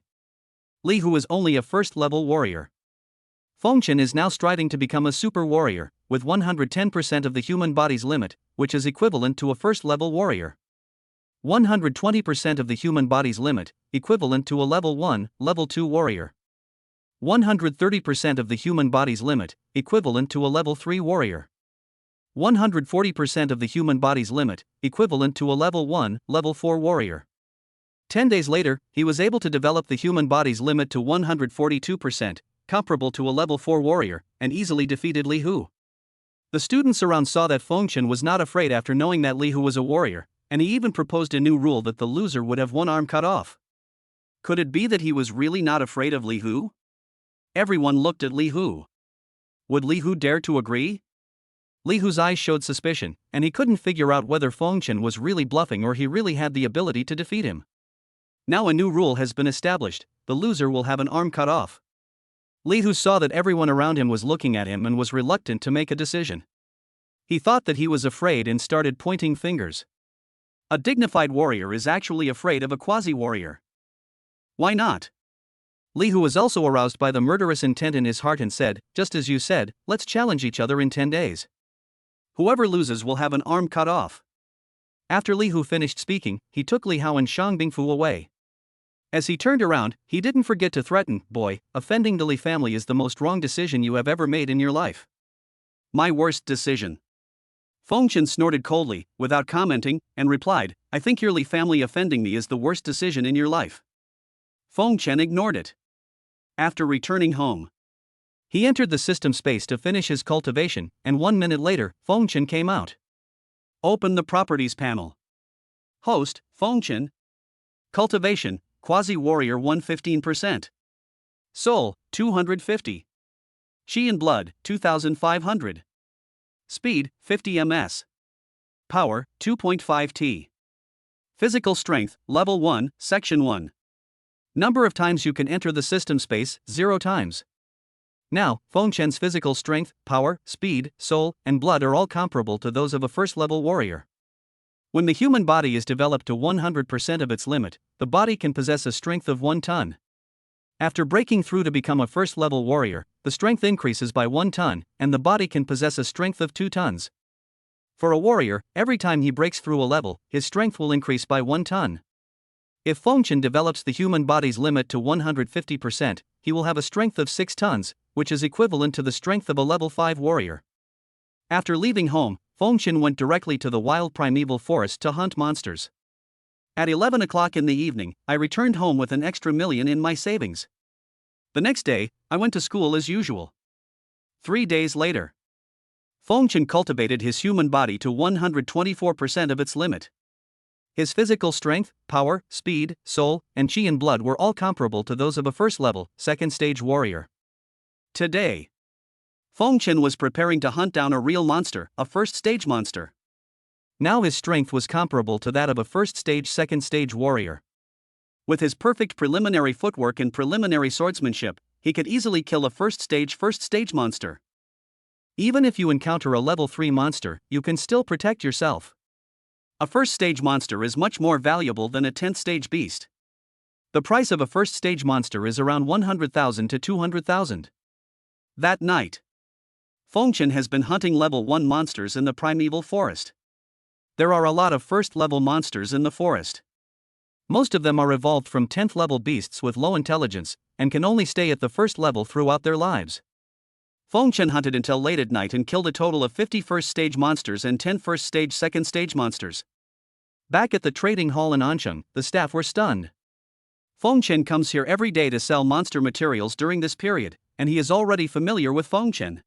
Li Hu is only a 1st-level warrior. Feng Chen is now striving to become a super warrior, with 110% of the human body's limit, which is equivalent to a 1st-level warrior. 120% of the human body's limit, equivalent to a level 1, level 2 warrior. 130% of the human body's limit, equivalent to a level 3 warrior. 140% of the human body's limit, equivalent to a level 1, level 4 warrior. 10 days later, he was able to develop the human body's limit to 142%, comparable to a level 4 warrior, and easily defeated Li Hu. The students around saw that Fengchen was not afraid after knowing that Li Hu was a warrior, and he even proposed a new rule that the loser would have one arm cut off. Could it be that he was really not afraid of Li Hu? Everyone looked at Li Hu. Would Li Hu dare to agree? Li Hu's eyes showed suspicion, and he couldn't figure out whether Fengchen was really bluffing or he really had the ability to defeat him. Now a new rule has been established: the loser will have an arm cut off. Li Hu saw that everyone around him was looking at him and was reluctant to make a decision. He thought that he was afraid and started pointing fingers. A dignified warrior is actually afraid of a quasi-warrior. Why not? Li Hu was also aroused by the murderous intent in his heart and said, "Just as you said, let's challenge each other in 10 days. Whoever loses will have an arm cut off." After Li Hu finished speaking, he took Li Hao and Shang Bingfu away. As he turned around, he didn't forget to threaten, "Boy, offending the Li family is the most wrong decision you have ever made in your life." "My worst decision." Fengchen snorted coldly, without commenting, and replied, "I think your Li family offending me is the worst decision in your life." Fengchen ignored it. After returning home, he entered the system space to finish his cultivation, and 1 minute later, Fengchen came out. Open the Properties panel. Host, Fengchen. Cultivation, Quasi-Warrior 115%. Soul, 250. Chi and Blood, 2500. Speed, 50 ms. Power, 2.5 T. Physical Strength, Level 1, Section 1. Number of times you can enter the system space, 0 times. Now, Fengchen's physical strength, power, speed, soul, and blood are all comparable to those of a first-level warrior. When the human body is developed to 100% of its limit, the body can possess a strength of 1 ton. After breaking through to become a first-level warrior, the strength increases by 1 ton, and the body can possess a strength of 2 tons. For a warrior, every time he breaks through a level, his strength will increase by 1 ton. If Fengchen develops the human body's limit to 150%, he will have a strength of 6 tons, which is equivalent to the strength of a level 5 warrior. After leaving home, Fengchen went directly to the wild primeval forest to hunt monsters. At 11 o'clock in the evening, I returned home with an extra million in my savings. The next day, I went to school as usual. 3 days later, Fengchen cultivated his human body to 124% of its limit. His physical strength, power, speed, soul, and chi and blood were all comparable to those of a first-level, second-stage warrior. Today, Fengchen was preparing to hunt down a real monster, a first-stage monster. Now his strength was comparable to that of a first-stage, second-stage warrior. With his perfect preliminary footwork and preliminary swordsmanship, he could easily kill a first-stage monster. Even if you encounter a level 3 monster, you can still protect yourself. A first-stage monster is much more valuable than a 10th-stage beast. The price of a first-stage monster is around 100,000 to 200,000. That night, Fengchen has been hunting level 1 monsters in the primeval forest. There are a lot of first-level monsters in the forest. Most of them are evolved from 10th-level beasts with low intelligence, and can only stay at the first level throughout their lives. Fengchen hunted until late at night and killed a total of 50 first-stage monsters and 10 first-stage, second-stage monsters. Back at the trading hall in Ansheng, the staff were stunned. Fengchen comes here every day to sell monster materials during this period, and he is already familiar with Fengchen.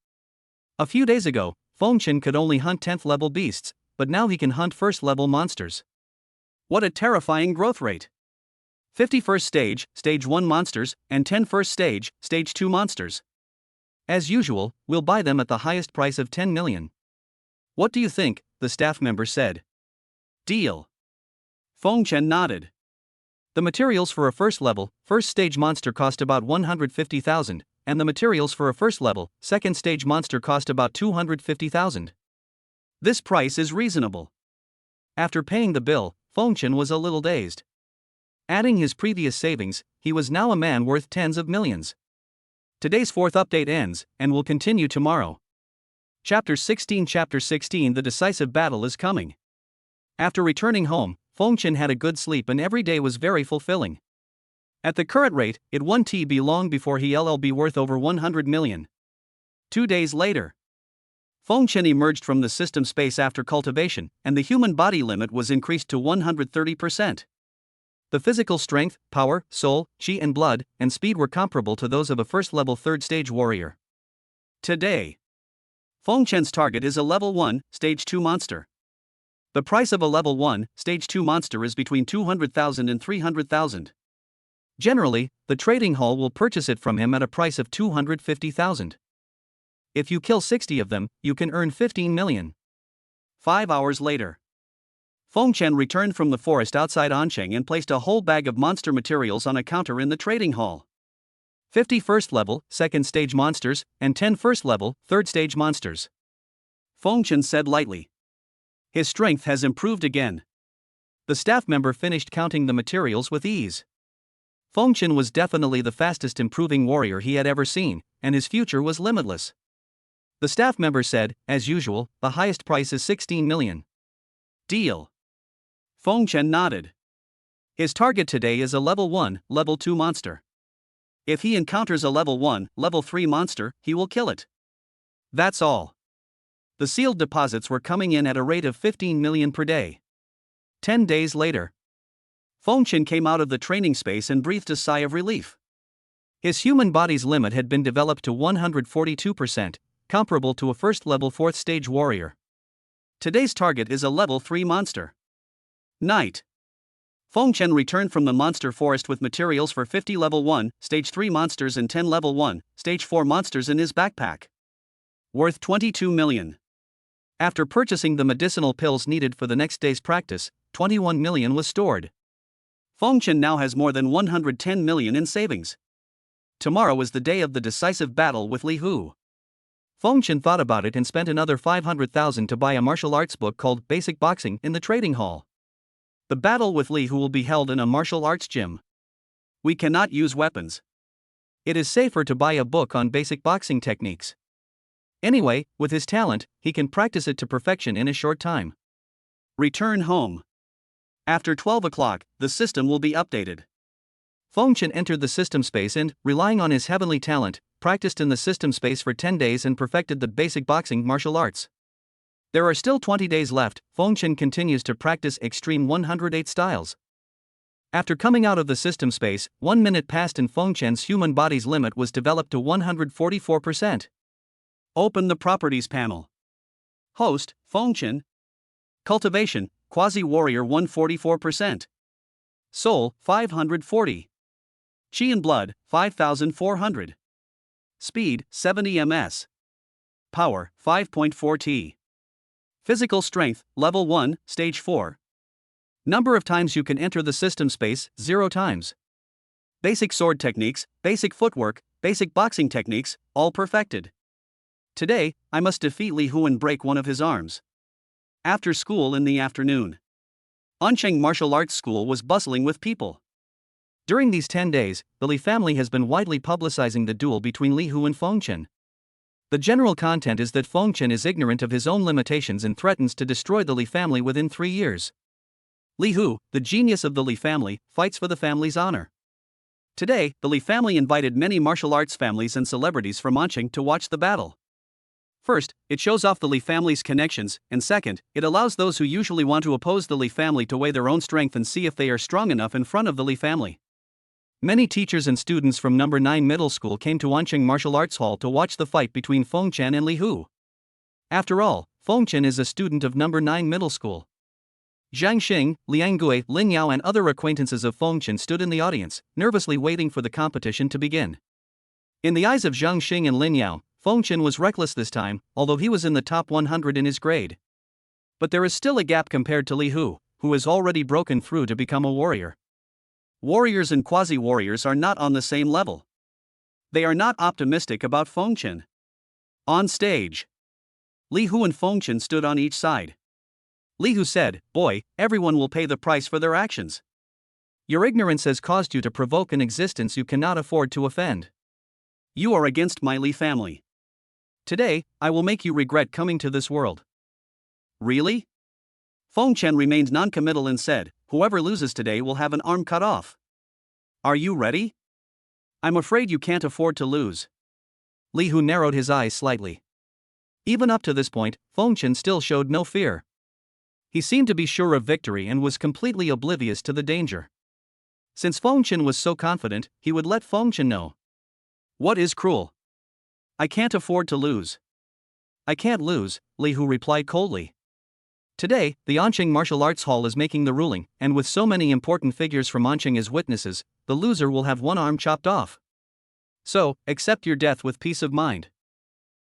A few days ago, Fengchen could only hunt 10th-level beasts, but now he can hunt first-level monsters. What a terrifying growth rate! 50 first-stage, stage 1 monsters, and 10 first-stage, stage 2 monsters. As usual, we'll buy them at the highest price of 10 million. What do you think? The staff member said. Deal. Fengchen nodded. The materials for a first-level, first-stage monster cost about 150,000, and the materials for a first-level, second-stage monster cost about 250,000. This price is reasonable. After paying the bill, Fengchen was a little dazed. Adding his previous savings, he was now a man worth tens of millions. Today's 4th update ends, and will continue tomorrow. Chapter 16 The decisive battle is coming. After returning home, Fengchen had a good sleep and every day was very fulfilling. At the current rate, it won't be long before he'll be worth over 100 million. 2 days later, Fengchen emerged from the system space after cultivation, and the human body limit was increased to 130%. The physical strength, power, soul, chi and blood, and speed were comparable to those of a first-level third-stage warrior. Today, Feng Chen's target is a level 1, stage 2 monster. The price of a level 1, stage 2 monster is between 200,000 and 300,000. Generally, the trading hall will purchase it from him at a price of 250,000. If you kill 60 of them, you can earn 15 million. 5 hours later, Feng Chen returned from the forest outside Ancheng and placed a whole bag of monster materials on a counter in the trading hall. 50 first-level, second-stage monsters, and 10 first-level, third-stage monsters. Feng Chen said lightly. His strength has improved again. The staff member finished counting the materials with ease. Feng Chen was definitely the fastest improving warrior he had ever seen, and his future was limitless. The staff member said, as usual, the highest price is 16 million. Deal. Feng Chen nodded. His target today is a level 1, level 2 monster. If he encounters a level 1, level 3 monster, he will kill it. That's all. The sealed deposits were coming in at a rate of 15 million per day. 10 days later, Feng Chen came out of the training space and breathed a sigh of relief. His human body's limit had been developed to 142%, comparable to a first-level fourth-stage warrior. Today's target is a level 3 monster. Night. Feng Chen returned from the monster forest with materials for 50 level 1, stage 3 monsters and 10 level 1, stage 4 monsters in his backpack. Worth 22 million. After purchasing the medicinal pills needed for the next day's practice, 21 million was stored. Feng Chen now has more than 110 million in savings. Tomorrow is the day of the decisive battle with Li Hu. Feng Chen thought about it and spent another 500,000 to buy a martial arts book called Basic Boxing in the trading hall. The battle with Li Hu will be held in a martial arts gym. We cannot use weapons. It is safer to buy a book on basic boxing techniques. Anyway, with his talent, he can practice it to perfection in a short time. Return home. After 12 o'clock, the system will be updated. Feng Chen entered the system space and, relying on his heavenly talent, practiced in the system space for 10 days and perfected the basic boxing martial arts. There are still 20 days left. Feng Chen continues to practice Extreme 108 styles. After coming out of the system space, 1 minute passed and Feng Chen's human body's limit was developed to 144%. Open the Properties panel. Host, Feng Chen. Cultivation, Quasi-Warrior 144%. Soul, 540. Chi and Blood, 5,400. Speed, 70 ms. Power, 5.4 T. Physical strength, level 1, stage 4. Number of times you can enter the system space, 0 times. Basic sword techniques, basic footwork, basic boxing techniques, all perfected. Today, I must defeat Li Hu and break one of his arms. After school in the afternoon. Ancheng Martial Arts School was bustling with people. During these 10 days, the Li family has been widely publicizing the duel between Li Hu and Feng Chen. The general content is that Feng Chen is ignorant of his own limitations and threatens to destroy the Li family within 3 years. Li Hu, the genius of the Li family, fights for the family's honor. Today, the Li family invited many martial arts families and celebrities from Ancheng to watch the battle. First, it shows off the Li family's connections, and second, it allows those who usually want to oppose the Li family to weigh their own strength and see if they are strong enough in front of the Li family. Many teachers and students from No. 9 Middle School came to Ancheng Martial Arts Hall to watch the fight between Feng Chen and Li Hu. After all, Feng Chen is a student of No. 9 Middle School. Zhang Xing, Liang Gui, Lin Yao and other acquaintances of Feng Chen stood in the audience, nervously waiting for the competition to begin. In the eyes of Zhang Xing and Lin Yao, Feng Chen was reckless this time, although he was in the top 100 in his grade. But there is still a gap compared to Li Hu, who has already broken through to become a warrior. Warriors and quasi-warriors are not on the same level. They are not optimistic about Feng Chen. On stage, Li Hu and Feng Chen stood on each side. Li Hu said, "Boy, everyone will pay the price for their actions. Your ignorance has caused you to provoke an existence you cannot afford to offend. You are against my Li family. Today, I will make you regret coming to this world." Really? Feng Chen remained non-committal and said, "Whoever loses today will have an arm cut off. Are you ready? I'm afraid you can't afford to lose." Li Hu narrowed his eyes slightly. Even up to this point, Feng Chen still showed no fear. He seemed to be sure of victory and was completely oblivious to the danger. Since Fengchen was so confident, he would let Fengchen know. What is cruel? I can't afford to lose. I can't lose, Li Hu replied coldly. Today, the Anqing Martial Arts Hall is making the ruling, and with so many important figures from Anqing as witnesses, the loser will have one arm chopped off. So, accept your death with peace of mind.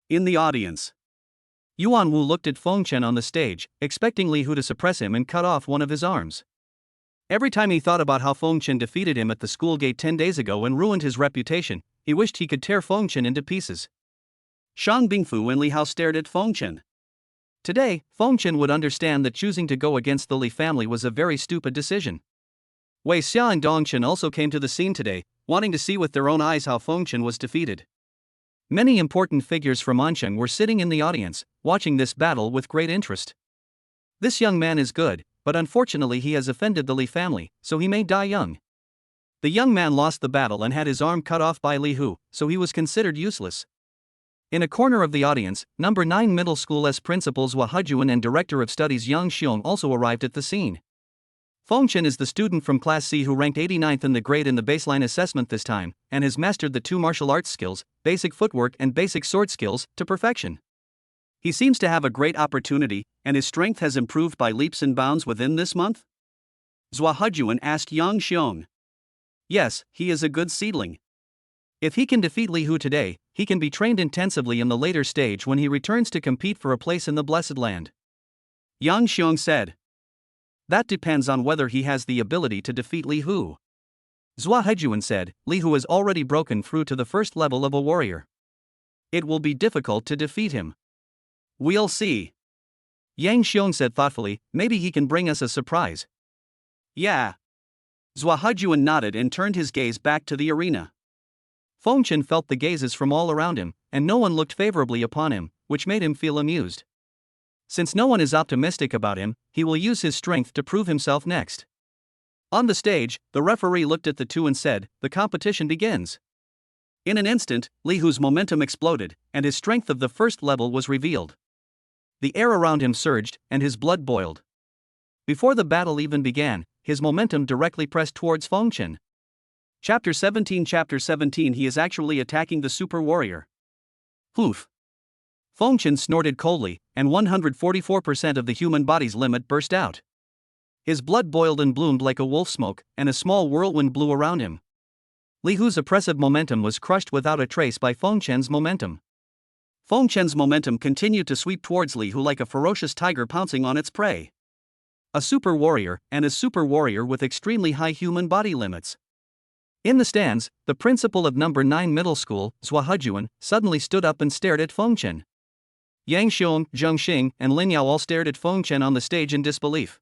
In the audience, Yuan Wu looked at Fengchen on the stage, expecting Li Hu to suppress him and cut off one of his arms. Every time he thought about how Fengchen defeated him at the school gate 10 days ago and ruined his reputation, he wished he could tear Fengchen into pieces. Shang Bingfu and Li Hao stared at Fengchen. Today, Fengchen would understand that choosing to go against the Li family was a very stupid decision. Wei Xia and Dongchen also came to the scene today, wanting to see with their own eyes how Fengchen was defeated. Many important figures from Anqing were sitting in the audience, watching this battle with great interest. This young man is good, but unfortunately he has offended the Li family, so he may die young. The young man lost the battle and had his arm cut off by Li Hu, so he was considered useless. In a corner of the audience, number 9 middle school's principal Zhua Hejuan and director of studies Yang Xiong also arrived at the scene. Fengchen is the student from Class C who ranked 89th in the grade in the baseline assessment this time, and has mastered the 2 martial arts skills, basic footwork and basic sword skills, to perfection. He seems to have a great opportunity, and his strength has improved by leaps and bounds within this month? Zhua Hejuan asked Yang Xiong. Yes, he is a good seedling. If he can defeat Li Hu today, he can be trained intensively in the later stage when he returns to compete for a place in the Blessed Land. Yang Xiong said. That depends on whether he has the ability to defeat Li Hu. Zhua Hejuan said, Li Hu has already broken through to the first level of a warrior. It will be difficult to defeat him. We'll see. Yang Xiong said thoughtfully, maybe he can bring us a surprise. Yeah. Zhua Hejuan nodded and turned his gaze back to the arena. Fengchen felt the gazes from all around him, and no one looked favorably upon him, which made him feel amused. Since no one is optimistic about him, he will use his strength to prove himself next. On the stage, the referee looked at the two and said, the competition begins. In an instant, Li Hu's momentum exploded, and his strength of the first level was revealed. The air around him surged, and his blood boiled. Before the battle even began, his momentum directly pressed towards Fengchen. Chapter 17 He is actually attacking the super warrior. Poof. Fengchen snorted coldly, and 144% of the human body's limit burst out. His blood boiled and bloomed like a wolf smoke, and a small whirlwind blew around him. Li Hu's oppressive momentum was crushed without a trace by Fengchen's momentum. Fengchen's momentum continued to sweep towards Li Hu like a ferocious tiger pouncing on its prey. A super warrior, and a super warrior with extremely high human body limits. In the stands, the principal of number 9 middle school, Zhua Hejuan, suddenly stood up and stared at Fengchen. Yang Xiong, Zheng Xing, and Lin Yao all stared at Fengchen on the stage in disbelief.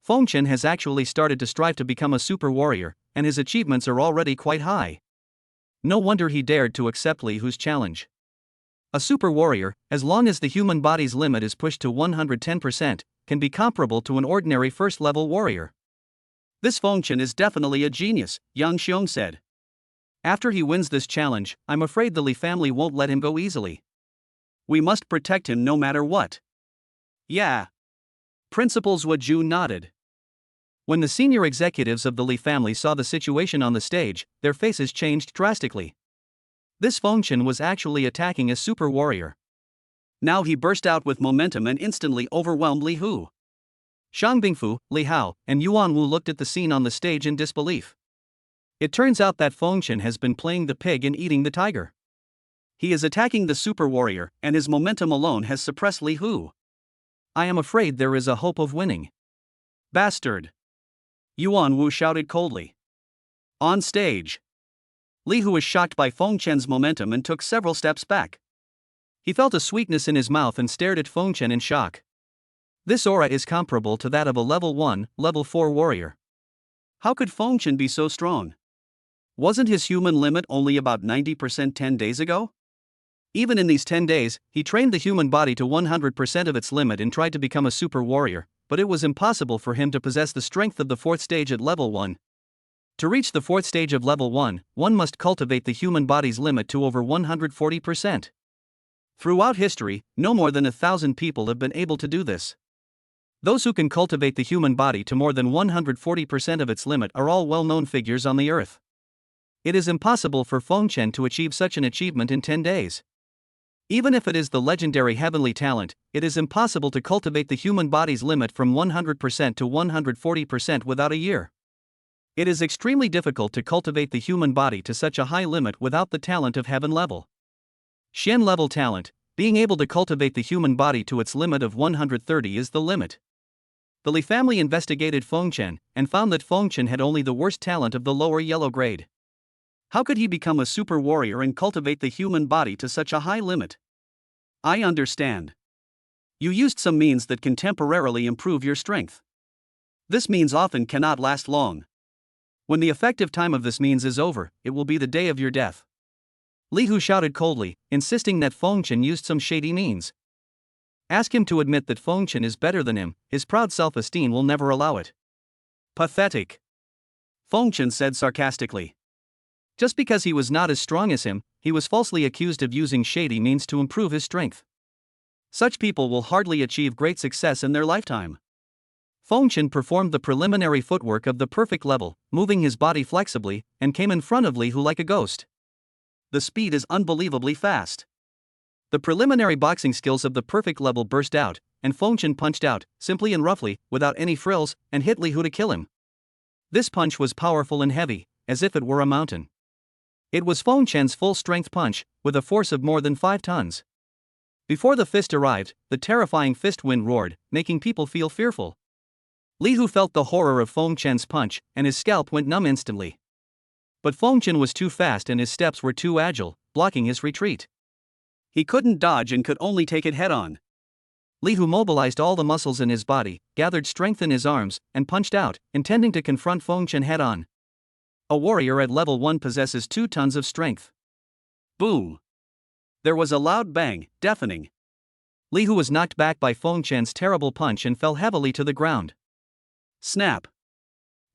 Fengchen has actually started to strive to become a super warrior, and his achievements are already quite high. No wonder he dared to accept Li Hu's challenge. A super warrior, as long as the human body's limit is pushed to 110%, can be comparable to an ordinary first-level warrior. This Fengchen is definitely a genius, Yang Xiong said. After he wins this challenge, I'm afraid the Li family won't let him go easily. We must protect him no matter what. Yeah. Principal Zhua Ju nodded. When the senior executives of the Li family saw the situation on the stage, their faces changed drastically. This Fengchen was actually attacking a super warrior. Now he burst out with momentum and instantly overwhelmed Li Hu. Shang Bingfu, Li Hao, and Yuan Wu looked at the scene on the stage in disbelief. It turns out that Fengchen has been playing the pig and eating the tiger. He is attacking the super warrior, and his momentum alone has suppressed Li Hu. I am afraid there is a hope of winning. Bastard! Yuan Wu shouted coldly. On stage, Li Hu was shocked by Fengchen's momentum and took several steps back. He felt a sweetness in his mouth and stared at Fengchen in shock. This aura is comparable to that of a level 1, level 4 warrior. How could Fengchen be so strong? Wasn't his human limit only about 90% 10 days ago? Even in these 10 days, he trained the human body to 100% of its limit and tried to become a super warrior, but it was impossible for him to possess the strength of the 4th stage at level 1. To reach the 4th stage of level 1, one must cultivate the human body's limit to over 140%. Throughout history, no more than 1,000 people have been able to do this. Those who can cultivate the human body to more than 140% of its limit are all well-known figures on the earth. It is impossible for Feng Chen to achieve such an achievement in 10 days. Even if it is the legendary heavenly talent, it is impossible to cultivate the human body's limit from 100% to 140% without a year. It is extremely difficult to cultivate the human body to such a high limit without the talent of heaven level. Shen level talent, being able to cultivate the human body to its limit of 130 is the limit. The Li family investigated Feng Chen and found that Feng Chen had only the worst talent of the lower yellow grade. How could he become a super warrior and cultivate the human body to such a high limit? I understand. You used some means that can temporarily improve your strength. This means often cannot last long. When the effective time of this means is over, it will be the day of your death. Li Hu shouted coldly, insisting that Feng Chen used some shady means. Ask him to admit that Feng Chen is better than him, his proud self-esteem will never allow it. Pathetic. Feng Chen said sarcastically. Just because he was not as strong as him, he was falsely accused of using shady means to improve his strength. Such people will hardly achieve great success in their lifetime. Feng Chen performed the preliminary footwork of the perfect level, moving his body flexibly, and came in front of Li Hu like a ghost. The speed is unbelievably fast. The preliminary boxing skills of the perfect level burst out, and Feng Chen punched out, simply and roughly, without any frills, and hit Li Hu to kill him. This punch was powerful and heavy, as if it were a mountain. It was Feng Chen's full-strength punch, with a force of more than 5 tons. Before the fist arrived, the terrifying fist wind roared, making people feel fearful. Li Hu felt the horror of Feng Chen's punch, and his scalp went numb instantly. But Feng Chen was too fast and his steps were too agile, blocking his retreat. He couldn't dodge and could only take it head-on. Li Hu mobilized all the muscles in his body, gathered strength in his arms, and punched out, intending to confront Feng Chen head-on. A warrior at level 1 possesses 2 tons of strength. Boom! There was a loud bang, deafening. Li Hu was knocked back by Feng Chen's terrible punch and fell heavily to the ground. Snap!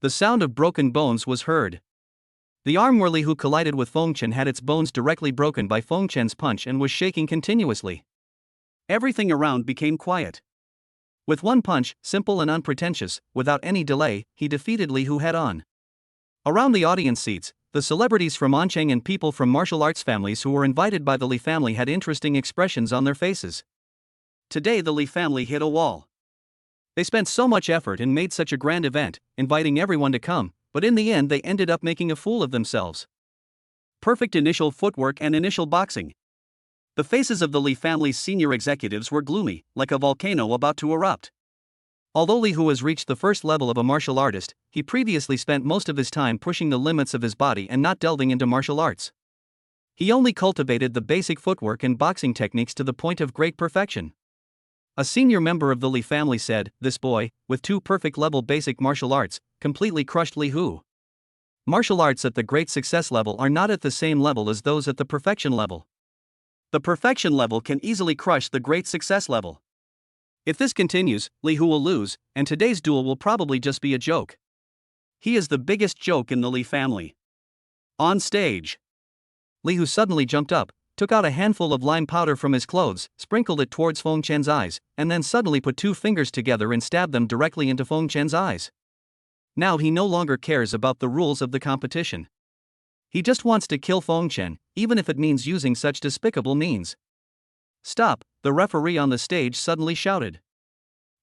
The sound of broken bones was heard. The arm where Li Hu collided with Feng Chen had its bones directly broken by Feng Chen's punch and was shaking continuously. Everything around became quiet. With one punch, simple and unpretentious, without any delay, he defeated Li Hu head-on. Around the audience seats, the celebrities from Ancheng and people from martial arts families who were invited by the Li family had interesting expressions on their faces. Today the Li family hit a wall. They spent so much effort and made such a grand event, inviting everyone to come, but in the end they ended up making a fool of themselves. Perfect initial footwork and initial boxing. The faces of the Li family's senior executives were gloomy, like a volcano about to erupt. Although Li Hu has reached the first level of a martial artist, he previously spent most of his time pushing the limits of his body and not delving into martial arts. He only cultivated the basic footwork and boxing techniques to the point of great perfection. A senior member of the Li family said, "This boy, with 2 perfect level basic martial arts, completely crushed Li Hu." Martial arts at the great success level are not at the same level as those at the perfection level. The perfection level can easily crush the great success level. If this continues, Li Hu will lose, and today's duel will probably just be a joke. He is the biggest joke in the Li family. On stage, Li Hu suddenly jumped up, took out a handful of lime powder from his clothes, sprinkled it towards Feng Chen's eyes, and then suddenly put 2 fingers together and stabbed them directly into Feng Chen's eyes. Now he no longer cares about the rules of the competition. He just wants to kill Feng Chen, even if it means using such despicable means. "Stop," the referee on the stage suddenly shouted.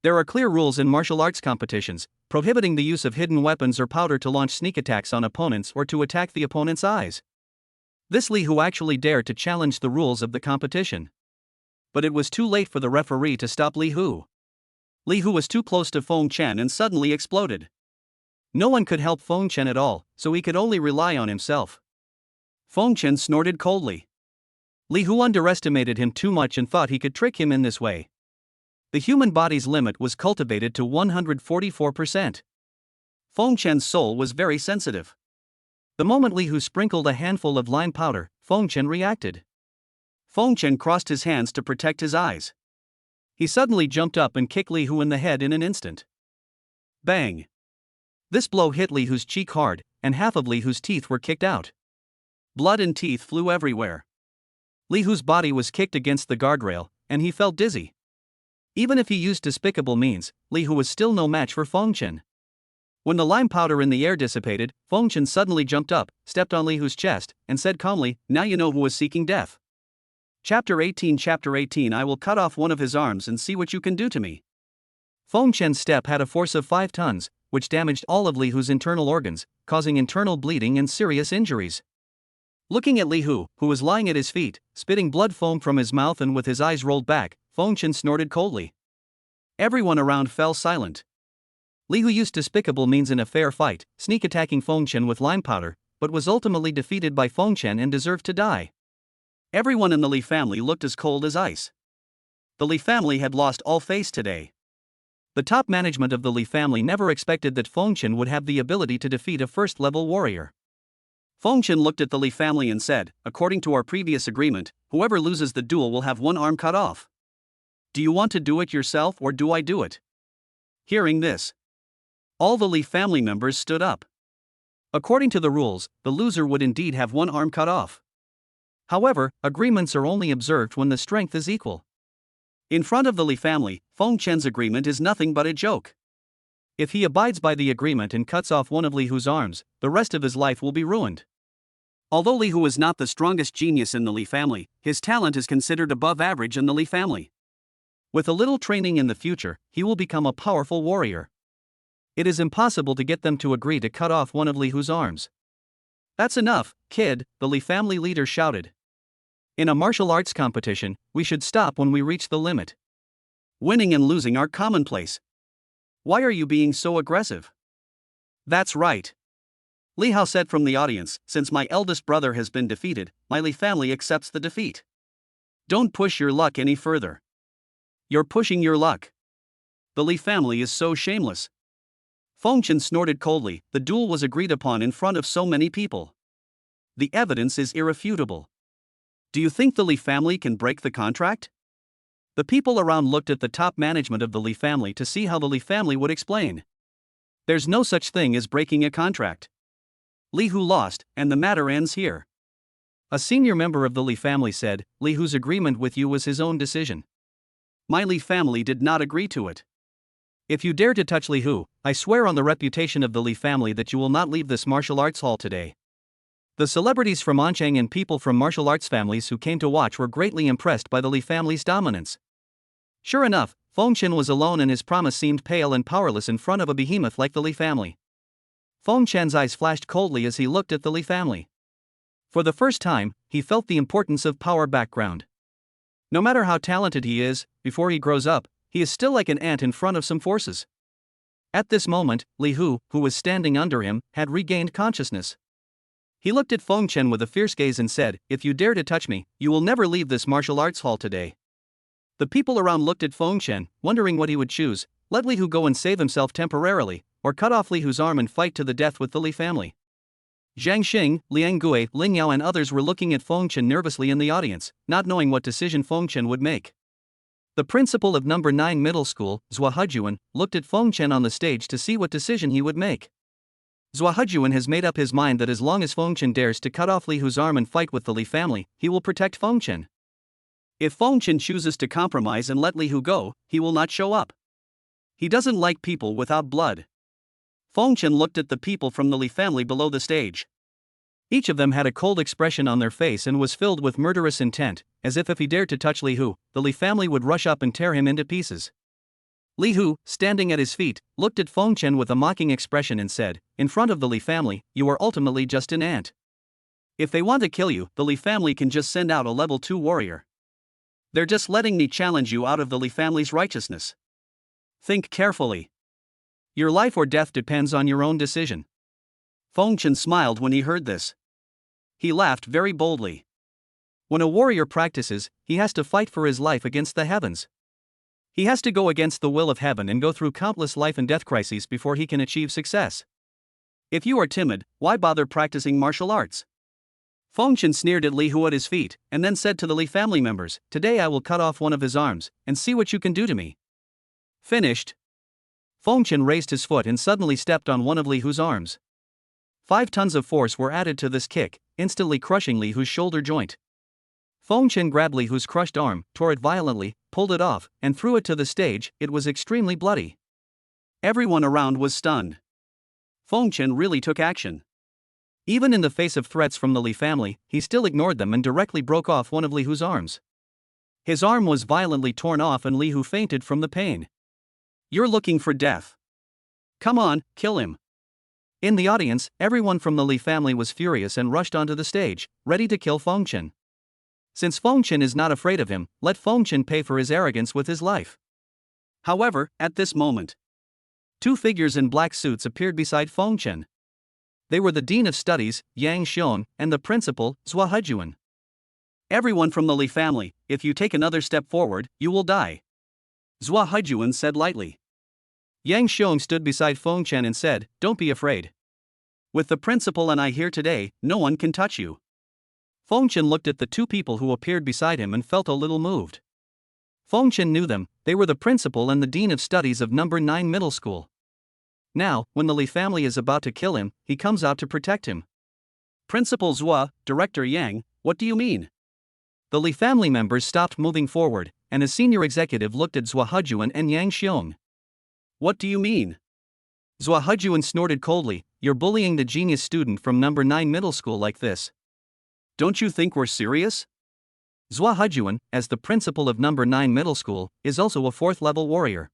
There are clear rules in martial arts competitions, prohibiting the use of hidden weapons or powder to launch sneak attacks on opponents or to attack the opponent's eyes. This Li Hu actually dared to challenge the rules of the competition. But it was too late for the referee to stop Li Hu. Li Hu was too close to Feng Chen and suddenly exploded. No one could help Feng Chen at all, so he could only rely on himself. Feng Chen snorted coldly. Li Hu underestimated him too much and thought he could trick him in this way. The human body's limit was cultivated to 144%. Feng Chen's soul was very sensitive. The moment Li Hu sprinkled a handful of lime powder, Feng Chen reacted. Feng Chen crossed his hands to protect his eyes. He suddenly jumped up and kicked Li Hu in the head in an instant. Bang! This blow hit Li Hu's cheek hard, and half of Li Hu's teeth were kicked out. Blood and teeth flew everywhere. Li Hu's body was kicked against the guardrail, and he felt dizzy. Even if he used despicable means, Li Hu was still no match for Feng Chen. When the lime powder in the air dissipated, Feng Chen suddenly jumped up, stepped on Li Hu's chest, and said calmly, "Now you know who is seeking death." Chapter 18 I will cut off one of his arms and see what you can do to me. Feng Chen's step had a force of 5 tons, which damaged all of Li Hu's internal organs, causing internal bleeding and serious injuries. Looking at Li Hu, who was lying at his feet, spitting blood foam from his mouth and with his eyes rolled back, Feng Chen snorted coldly. Everyone around fell silent. Li Hu used despicable means in a fair fight, sneak attacking Feng Chen with lime powder, but was ultimately defeated by Feng Chen and deserved to die. Everyone in the Li family looked as cold as ice. The Li family had lost all face today. The top management of the Li family never expected that Feng Chen would have the ability to defeat a first-level warrior. Feng Chen looked at the Li family and said, "According to our previous agreement, whoever loses the duel will have one arm cut off. Do you want to do it yourself or do I do it?" Hearing this, all the Li family members stood up. According to the rules, the loser would indeed have one arm cut off. However, agreements are only observed when the strength is equal. In front of the Li family, Feng Chen's agreement is nothing but a joke. If he abides by the agreement and cuts off one of Li Hu's arms, the rest of his life will be ruined. Although Li Hu is not the strongest genius in the Li family, his talent is considered above average in the Li family. With a little training in the future, he will become a powerful warrior. It is impossible to get them to agree to cut off one of Li Hu's arms. "That's enough, kid," the Li family leader shouted. "In a martial arts competition, we should stop when we reach the limit. Winning and losing are commonplace. Why are you being so aggressive?" "That's right," Li Hao said from the audience, "since my eldest brother has been defeated, my Li family accepts the defeat. Don't push your luck any further. You're pushing your luck. The Li family is so shameless." Feng Chen snorted coldly. The duel was agreed upon in front of so many people. The evidence is irrefutable. Do you think the Li family can break the contract? The people around looked at the top management of the Li family to see how the Li family would explain. There's no such thing as breaking a contract. Li Hu lost, and the matter ends here. A senior member of the Li family said, "Li Hu's agreement with you was his own decision. My Li family did not agree to it. If you dare to touch Li Hu, I swear on the reputation of the Li family that you will not leave this martial arts hall today." The celebrities from Anchang and people from martial arts families who came to watch were greatly impressed by the Li family's dominance. Sure enough, Feng Chen was alone and his promise seemed pale and powerless in front of a behemoth like the Li family. Feng Chen's eyes flashed coldly as he looked at the Li family. For the first time, he felt the importance of power background. No matter how talented he is, before he grows up, he is still like an ant in front of some forces. At this moment, Li Hu, who was standing under him, had regained consciousness. He looked at Feng Chen with a fierce gaze and said, "If you dare to touch me, you will never leave this martial arts hall today." The people around looked at Feng Chen, wondering what he would choose: let Li Hu go and save himself temporarily, or cut off Li Hu's arm and fight to the death with the Li family. Zhang Xing, Liang Gui, Ling Yao and others were looking at Feng Chen nervously in the audience, not knowing what decision Feng Chen would make. The principal of number 9 middle school, Zhua Hejuan, looked at Feng Chen on the stage to see what decision he would make. Zhua Hejuan has made up his mind that as long as Feng Chen dares to cut off Li Hu's arm and fight with the Li family, he will protect Feng Chen. If Feng Chen chooses to compromise and let Li Hu go, he will not show up. He doesn't like people without blood. Feng Chen looked at the people from the Li family below the stage. Each of them had a cold expression on their face and was filled with murderous intent, as if he dared to touch Li Hu, the Li family would rush up and tear him into pieces. Li Hu, standing at his feet, looked at Feng Chen with a mocking expression and said, "In front of the Li family, you are ultimately just an ant. If they want to kill you, the Li family can just send out a level 2 warrior. They're just letting me challenge you out of the Li family's righteousness. Think carefully. Your life or death depends on your own decision." Feng Chen smiled when he heard this. He laughed very boldly. When a warrior practices, he has to fight for his life against the heavens. He has to go against the will of heaven and go through countless life and death crises before he can achieve success. If you are timid, why bother practicing martial arts? Feng Chen sneered at Li Hu at his feet, and then said to the Li family members, "Today I will cut off one of his arms, and see what you can do to me." Finished. Feng Chen raised his foot and suddenly stepped on one of Li Hu's arms. 5 tons of force were added to this kick, instantly crushing Li Hu's shoulder joint. Feng Chen grabbed Li Hu's crushed arm, tore it violently, pulled it off, and threw it to the stage. It was extremely bloody. Everyone around was stunned. Feng Chen really took action. Even in the face of threats from the Li family, he still ignored them and directly broke off one of Li Hu's arms. His arm was violently torn off and Li Hu fainted from the pain. "You're looking for death. Come on, kill him." In the audience, everyone from the Li family was furious and rushed onto the stage, ready to kill Feng Chen. Since Feng Chen is not afraid of him, let Feng Chen pay for his arrogance with his life. However, at this moment, two figures in black suits appeared beside Feng Chen. They were the Dean of Studies, Yang Xiong, and the Principal, Zhua Hejuan. "Everyone from the Li family, if you take another step forward, you will die," Zhua Hejuan said lightly. Yang Xiong stood beside Feng Chen and said, "Don't be afraid. With the principal and I here today, no one can touch you." Feng Chen looked at the two people who appeared beside him and felt a little moved. Feng Chen knew them, they were the principal and the Dean of Studies of number 9 middle school. Now, when the Li family is about to kill him, he comes out to protect him. "Principal Zhua, Director Yang, what do you mean?" The Li family members stopped moving forward, and a senior executive looked at Zhua Hejuan and Yang Xiong. "What do you mean?" Zhua Hejuan snorted coldly, "You're bullying the genius student from number 9 middle school like this. Don't you think we're serious?" Zhua Hejuan, as the principal of number 9 middle school, is also a 4th level warrior.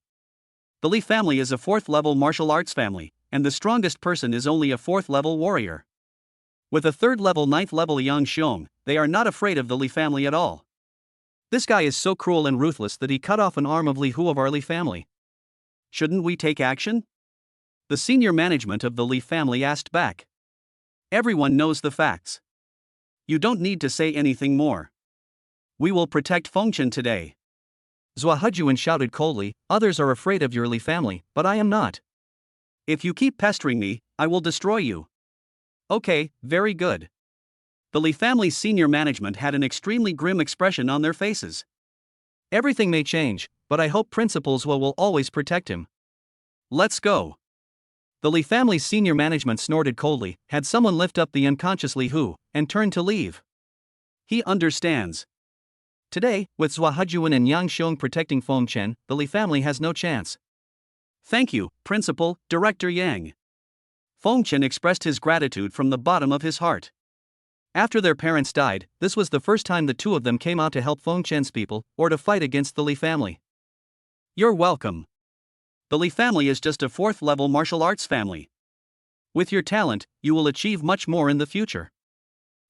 The Li family is a 4th level martial arts family, and the strongest person is only a 4th level warrior. With a 3rd level 9th level Yang Xiong, they are not afraid of the Li family at all. This guy is so cruel and ruthless that he cut off an arm of Li Hu of our Li family. Shouldn't we take action? The senior management of the Li family asked back. Everyone knows the facts. You don't need to say anything more. We will protect Feng Chen today. Zhua Hejuan shouted coldly, "Others are afraid of your Li family, but I am not. If you keep pestering me, I will destroy you." Okay, very good. The Li family's senior management had an extremely grim expression on their faces. Everything may change, but I hope Principal Zhua will always protect him. Let's go. The Li family's senior management snorted coldly, had someone lift up the unconscious Li Hu, and turned to leave. He understands. Today, with Zhua Hejuan and Yang Xiong protecting Feng Chen, the Li family has no chance. Thank you, Principal, Director Yang. Feng Chen expressed his gratitude from the bottom of his heart. After their parents died, this was the first time the two of them came out to help Feng Chen's people, or to fight against the Li family. You're welcome. The Li family is just a 4th level martial arts family. With your talent, you will achieve much more in the future.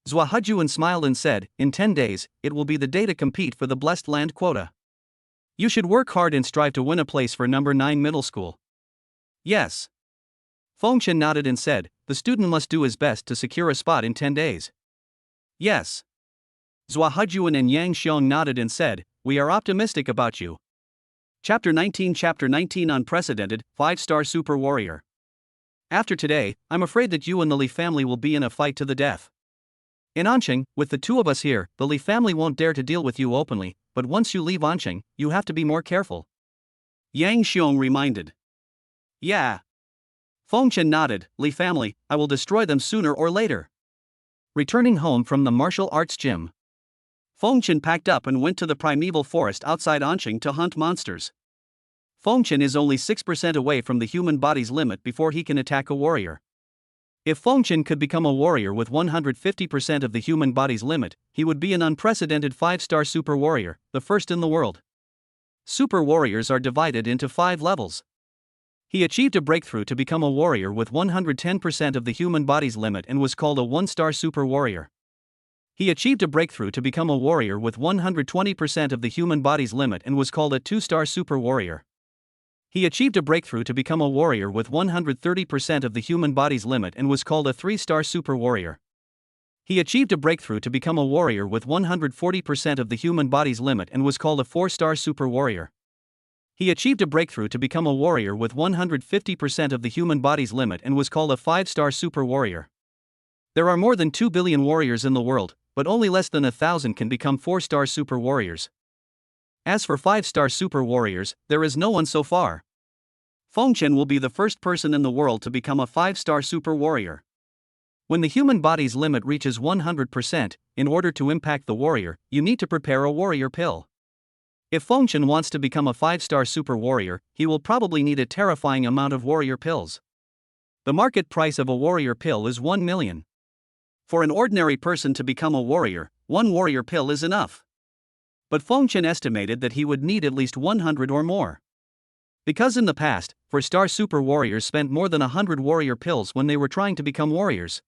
Zhua Hejuan smiled and said, "In 10 days, it will be the day to compete for the blessed land quota. You should work hard and strive to win a place for number 9 middle school." Yes. Feng Chen nodded and said, "The student must do his best to secure a spot in 10 days. Yes. Zhua Hejuan and Yang Xiong nodded and said, "We are optimistic about you." Chapter 19 Unprecedented, 5-star Super Warrior. After today, I'm afraid that you and the Li family will be in a fight to the death. In Anqing, with the two of us here, the Li family won't dare to deal with you openly, but once you leave Anqing, you have to be more careful. Yang Xiong reminded. Yeah. Feng Chen nodded, "Li family, I will destroy them sooner or later." Returning home from the martial arts gym, Feng Chen packed up and went to the primeval forest outside Anqing to hunt monsters. Feng Chen is only 6% away from the human body's limit before he can attack a warrior. If Feng Chen could become a warrior with 150% of the human body's limit, he would be an unprecedented 5-star super warrior, the first in the world. Super warriors are divided into 5 levels. He achieved a breakthrough to become a warrior with 110% of the human body's limit and was called a 1-star super warrior. He achieved a breakthrough to become a warrior with 120% of the human body's limit and was called a 2-star super warrior. He achieved a breakthrough to become a warrior with 130% of the human body's limit and was called a 3-star super warrior. He achieved a breakthrough to become a warrior with 140% of the human body's limit and was called a 4-star super warrior. He achieved a breakthrough to become a warrior with 150% of the human body's limit and was called a 5-star super warrior. There are more than 2 billion warriors in the world, but only less than 1,000 can become 4-star super warriors. As for 5-star super warriors, there is no one so far. Feng Chen will be the first person in the world to become a 5-star super warrior. When the human body's limit reaches 100%, in order to impact the warrior, you need to prepare a warrior pill. If Fengchen wants to become a 5-star super warrior, he will probably need a terrifying amount of warrior pills. The market price of a warrior pill is 1 million. For an ordinary person to become a warrior, 1 warrior pill is enough. But Fengchen estimated that he would need at least 100 or more. Because in the past, 4-star super warriors spent more than 100 warrior pills when they were trying to become warriors.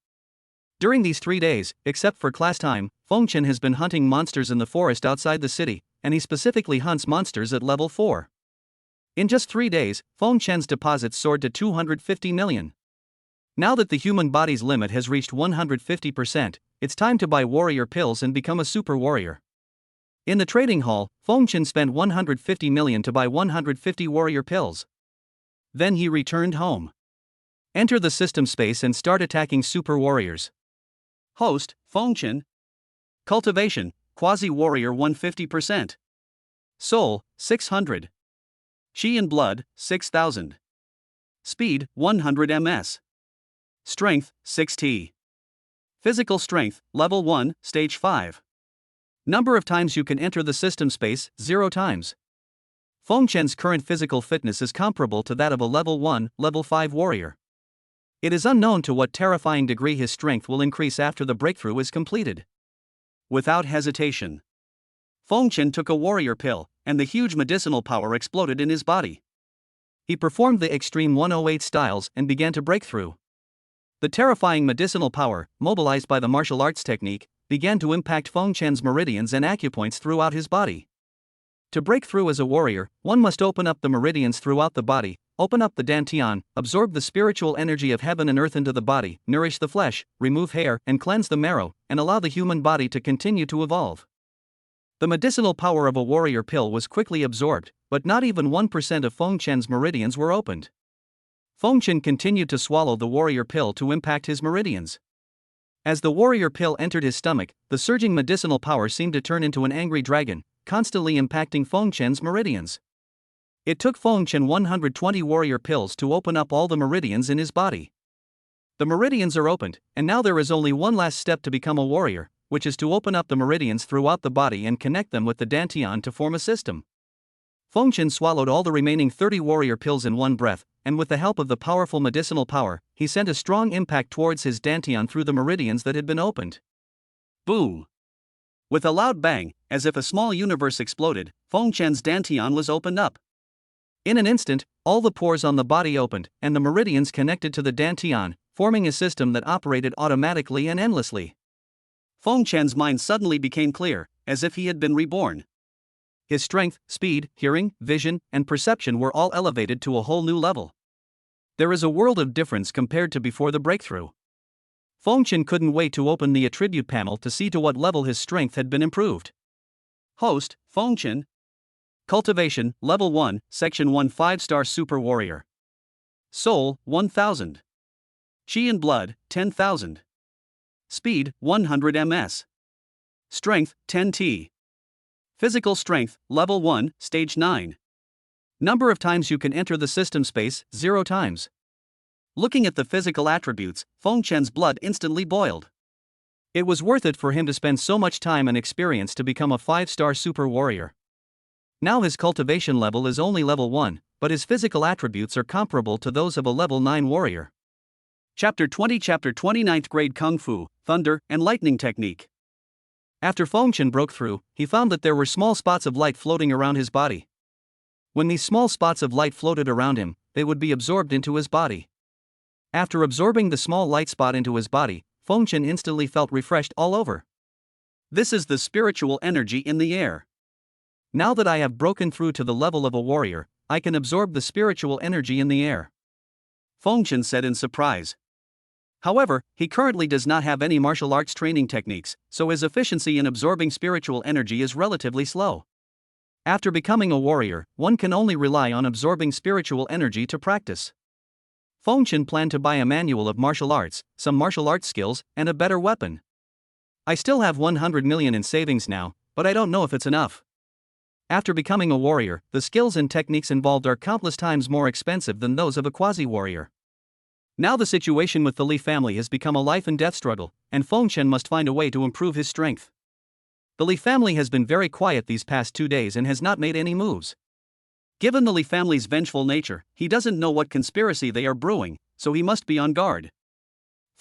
During these 3 days, except for class time, Fengchen has been hunting monsters in the forest outside the city, and he specifically hunts monsters at level 4. In just 3 days, Fengchen's deposits soared to 250 million. Now that the human body's limit has reached 150%, it's time to buy warrior pills and become a super warrior. In the trading hall, Fengchen spent 150 million to buy 150 warrior pills. Then he returned home. Enter the system space and start attacking super warriors. Host, Fengchen. Cultivation, Quasi-Warrior 150%. Soul, 600. Chi and Blood, 6000. Speed, 100 ms. Strength, 6T. Physical Strength, Level 1, Stage 5. Number of times you can enter the system space, 0 times. Fengchen's current physical fitness is comparable to that of a Level 1, Level 5 warrior. It is unknown to what terrifying degree his strength will increase after the breakthrough is completed. Without hesitation, Fengchen took a warrior pill, and the huge medicinal power exploded in his body. He performed the extreme 108 styles and began to break through. The terrifying medicinal power, mobilized by the martial arts technique, began to impact Fengchen's meridians and acupoints throughout his body. To break through as a warrior, one must open up the meridians throughout the body, open up the dantian, absorb the spiritual energy of heaven and earth into the body, nourish the flesh, remove hair, and cleanse the marrow, and allow the human body to continue to evolve. The medicinal power of a warrior pill was quickly absorbed, but not even 1% of Fengchen's meridians were opened. Fengchen continued to swallow the warrior pill to impact his meridians. As the warrior pill entered his stomach, the surging medicinal power seemed to turn into an angry dragon, constantly impacting Fengchen's meridians. It took Fengchen 120 warrior pills to open up all the meridians in his body. The meridians are opened, and now there is only one last step to become a warrior, which is to open up the meridians throughout the body and connect them with the dantian to form a system. Fengchen swallowed all the remaining 30 warrior pills in one breath, and with the help of the powerful medicinal power, he sent a strong impact towards his dantian through the meridians that had been opened. Boom! With a loud bang, as if a small universe exploded, Fengchen's dantian was opened up. In an instant, all the pores on the body opened, and the meridians connected to the dantian, forming a system that operated automatically and endlessly. Fengchen's mind suddenly became clear, as if he had been reborn. His strength, speed, hearing, vision, and perception were all elevated to a whole new level. There is a world of difference compared to before the breakthrough. Fengchen couldn't wait to open the attribute panel to see to what level his strength had been improved. Host, Fengchen. Cultivation, Level 1, Section 1 5-star Super Warrior. Soul, 1000. Chi and Blood, 10,000. Speed, 100 ms. Strength, 10T. Physical Strength, Level 1, Stage 9. Number of times you can enter the system space, 0 times. Looking at the physical attributes, Fengchen's blood instantly boiled. It was worth it for him to spend so much time and experience to become a 5-star super warrior. Now his cultivation level is only level 1, but his physical attributes are comparable to those of a level 9 warrior. Chapter 20 Chapter 20 9th Grade Kung Fu, Thunder and Lightning Technique. After Fengchen broke through, he found that there were small spots of light floating around his body. When these small spots of light floated around him, they would be absorbed into his body. After absorbing the small light spot into his body, Fengchen instantly felt refreshed all over. This is the spiritual energy in the air. Now that I have broken through to the level of a warrior, I can absorb the spiritual energy in the air. Fengchen said in surprise. However, he currently does not have any martial arts training techniques, so his efficiency in absorbing spiritual energy is relatively slow. After becoming a warrior, one can only rely on absorbing spiritual energy to practice. Fengchen planned to buy a manual of martial arts, some martial arts skills, and a better weapon. I still have 100 million in savings now, but I don't know if it's enough. After becoming a warrior, the skills and techniques involved are countless times more expensive than those of a quasi-warrior. Now the situation with the Li family has become a life and death struggle, and Fengchen must find a way to improve his strength. The Li family has been very quiet these past 2 days and has not made any moves. Given the Li family's vengeful nature, he doesn't know what conspiracy they are brewing, so he must be on guard.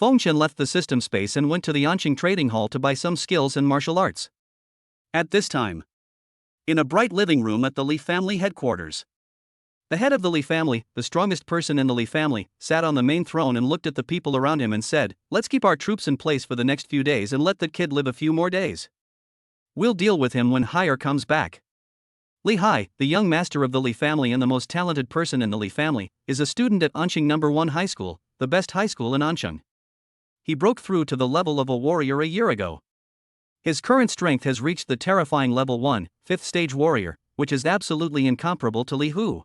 Fengchen left the system space and went to the Anqing trading hall to buy some skills and martial arts. At this time, in a bright living room at the Li family headquarters, the head of the Li family, the strongest person in the Li family, sat on the main throne and looked at the people around him and said, "Let's keep our troops in place for the next few days and let that kid live a few more days. We'll deal with him when Haier comes back." Li Hai, the young master of the Li family and the most talented person in the Li family, is a student at Anqing No. 1 High School, the best high school in Anqing. He broke through to the level of a warrior a year ago. His current strength has reached the terrifying level 1, 5th stage warrior, which is absolutely incomparable to Li Hu.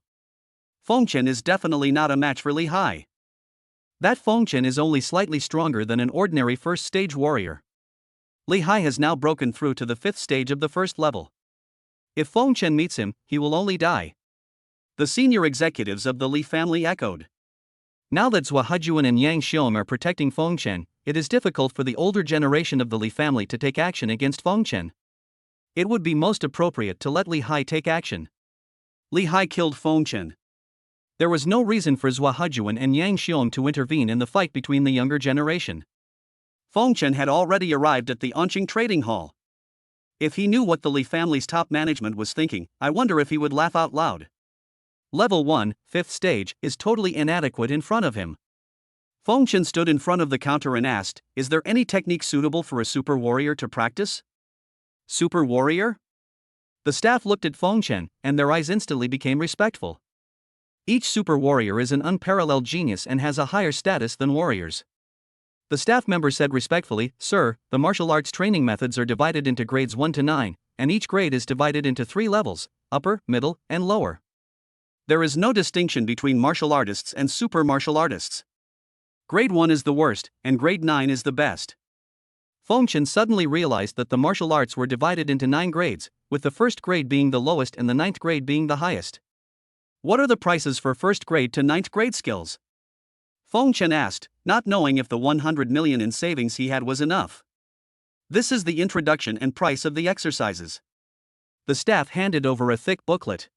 Fengchen is definitely not a match for Li Hai. That Fengchen is only slightly stronger than an ordinary 1st stage warrior. Li Hai has now broken through to the 5th stage of the 1st level. If Fengchen meets him, he will only die. The senior executives of the Li family echoed. Now that Zhua Hejuan and Yang Xiong are protecting Fengchen, it is difficult for the older generation of the Li family to take action against Fengchen. It would be most appropriate to let Li Hai take action. Li Hai killed Fengchen. There was no reason for Zhua Hejuan and Yang Xiong to intervene in the fight between the younger generation. Fengchen had already arrived at the Anqing trading hall. If he knew what the Li family's top management was thinking, I wonder if he would laugh out loud. Level 1, 5th stage, is totally inadequate in front of him. Fengchen stood in front of the counter and asked, "Is there any technique suitable for a super warrior to practice?" Super warrior? The staff looked at Fengchen, and their eyes instantly became respectful. Each super warrior is an unparalleled genius and has a higher status than warriors. The staff member said respectfully, "Sir, the martial arts training methods are divided into grades 1 to 9, and each grade is divided into 3 levels, upper, middle, and lower. There is no distinction between martial artists and super martial artists. Grade 1 is the worst, and grade 9 is the best." Fengchen suddenly realized that the martial arts were divided into 9 grades, with the 1st grade being the lowest and the 9th grade being the highest. "What are the prices for 1st grade to 9th grade skills?" Fengchen asked, not knowing if the 100 million in savings he had was enough. "This is the introduction and price of the exercises." The staff handed over a thick booklet.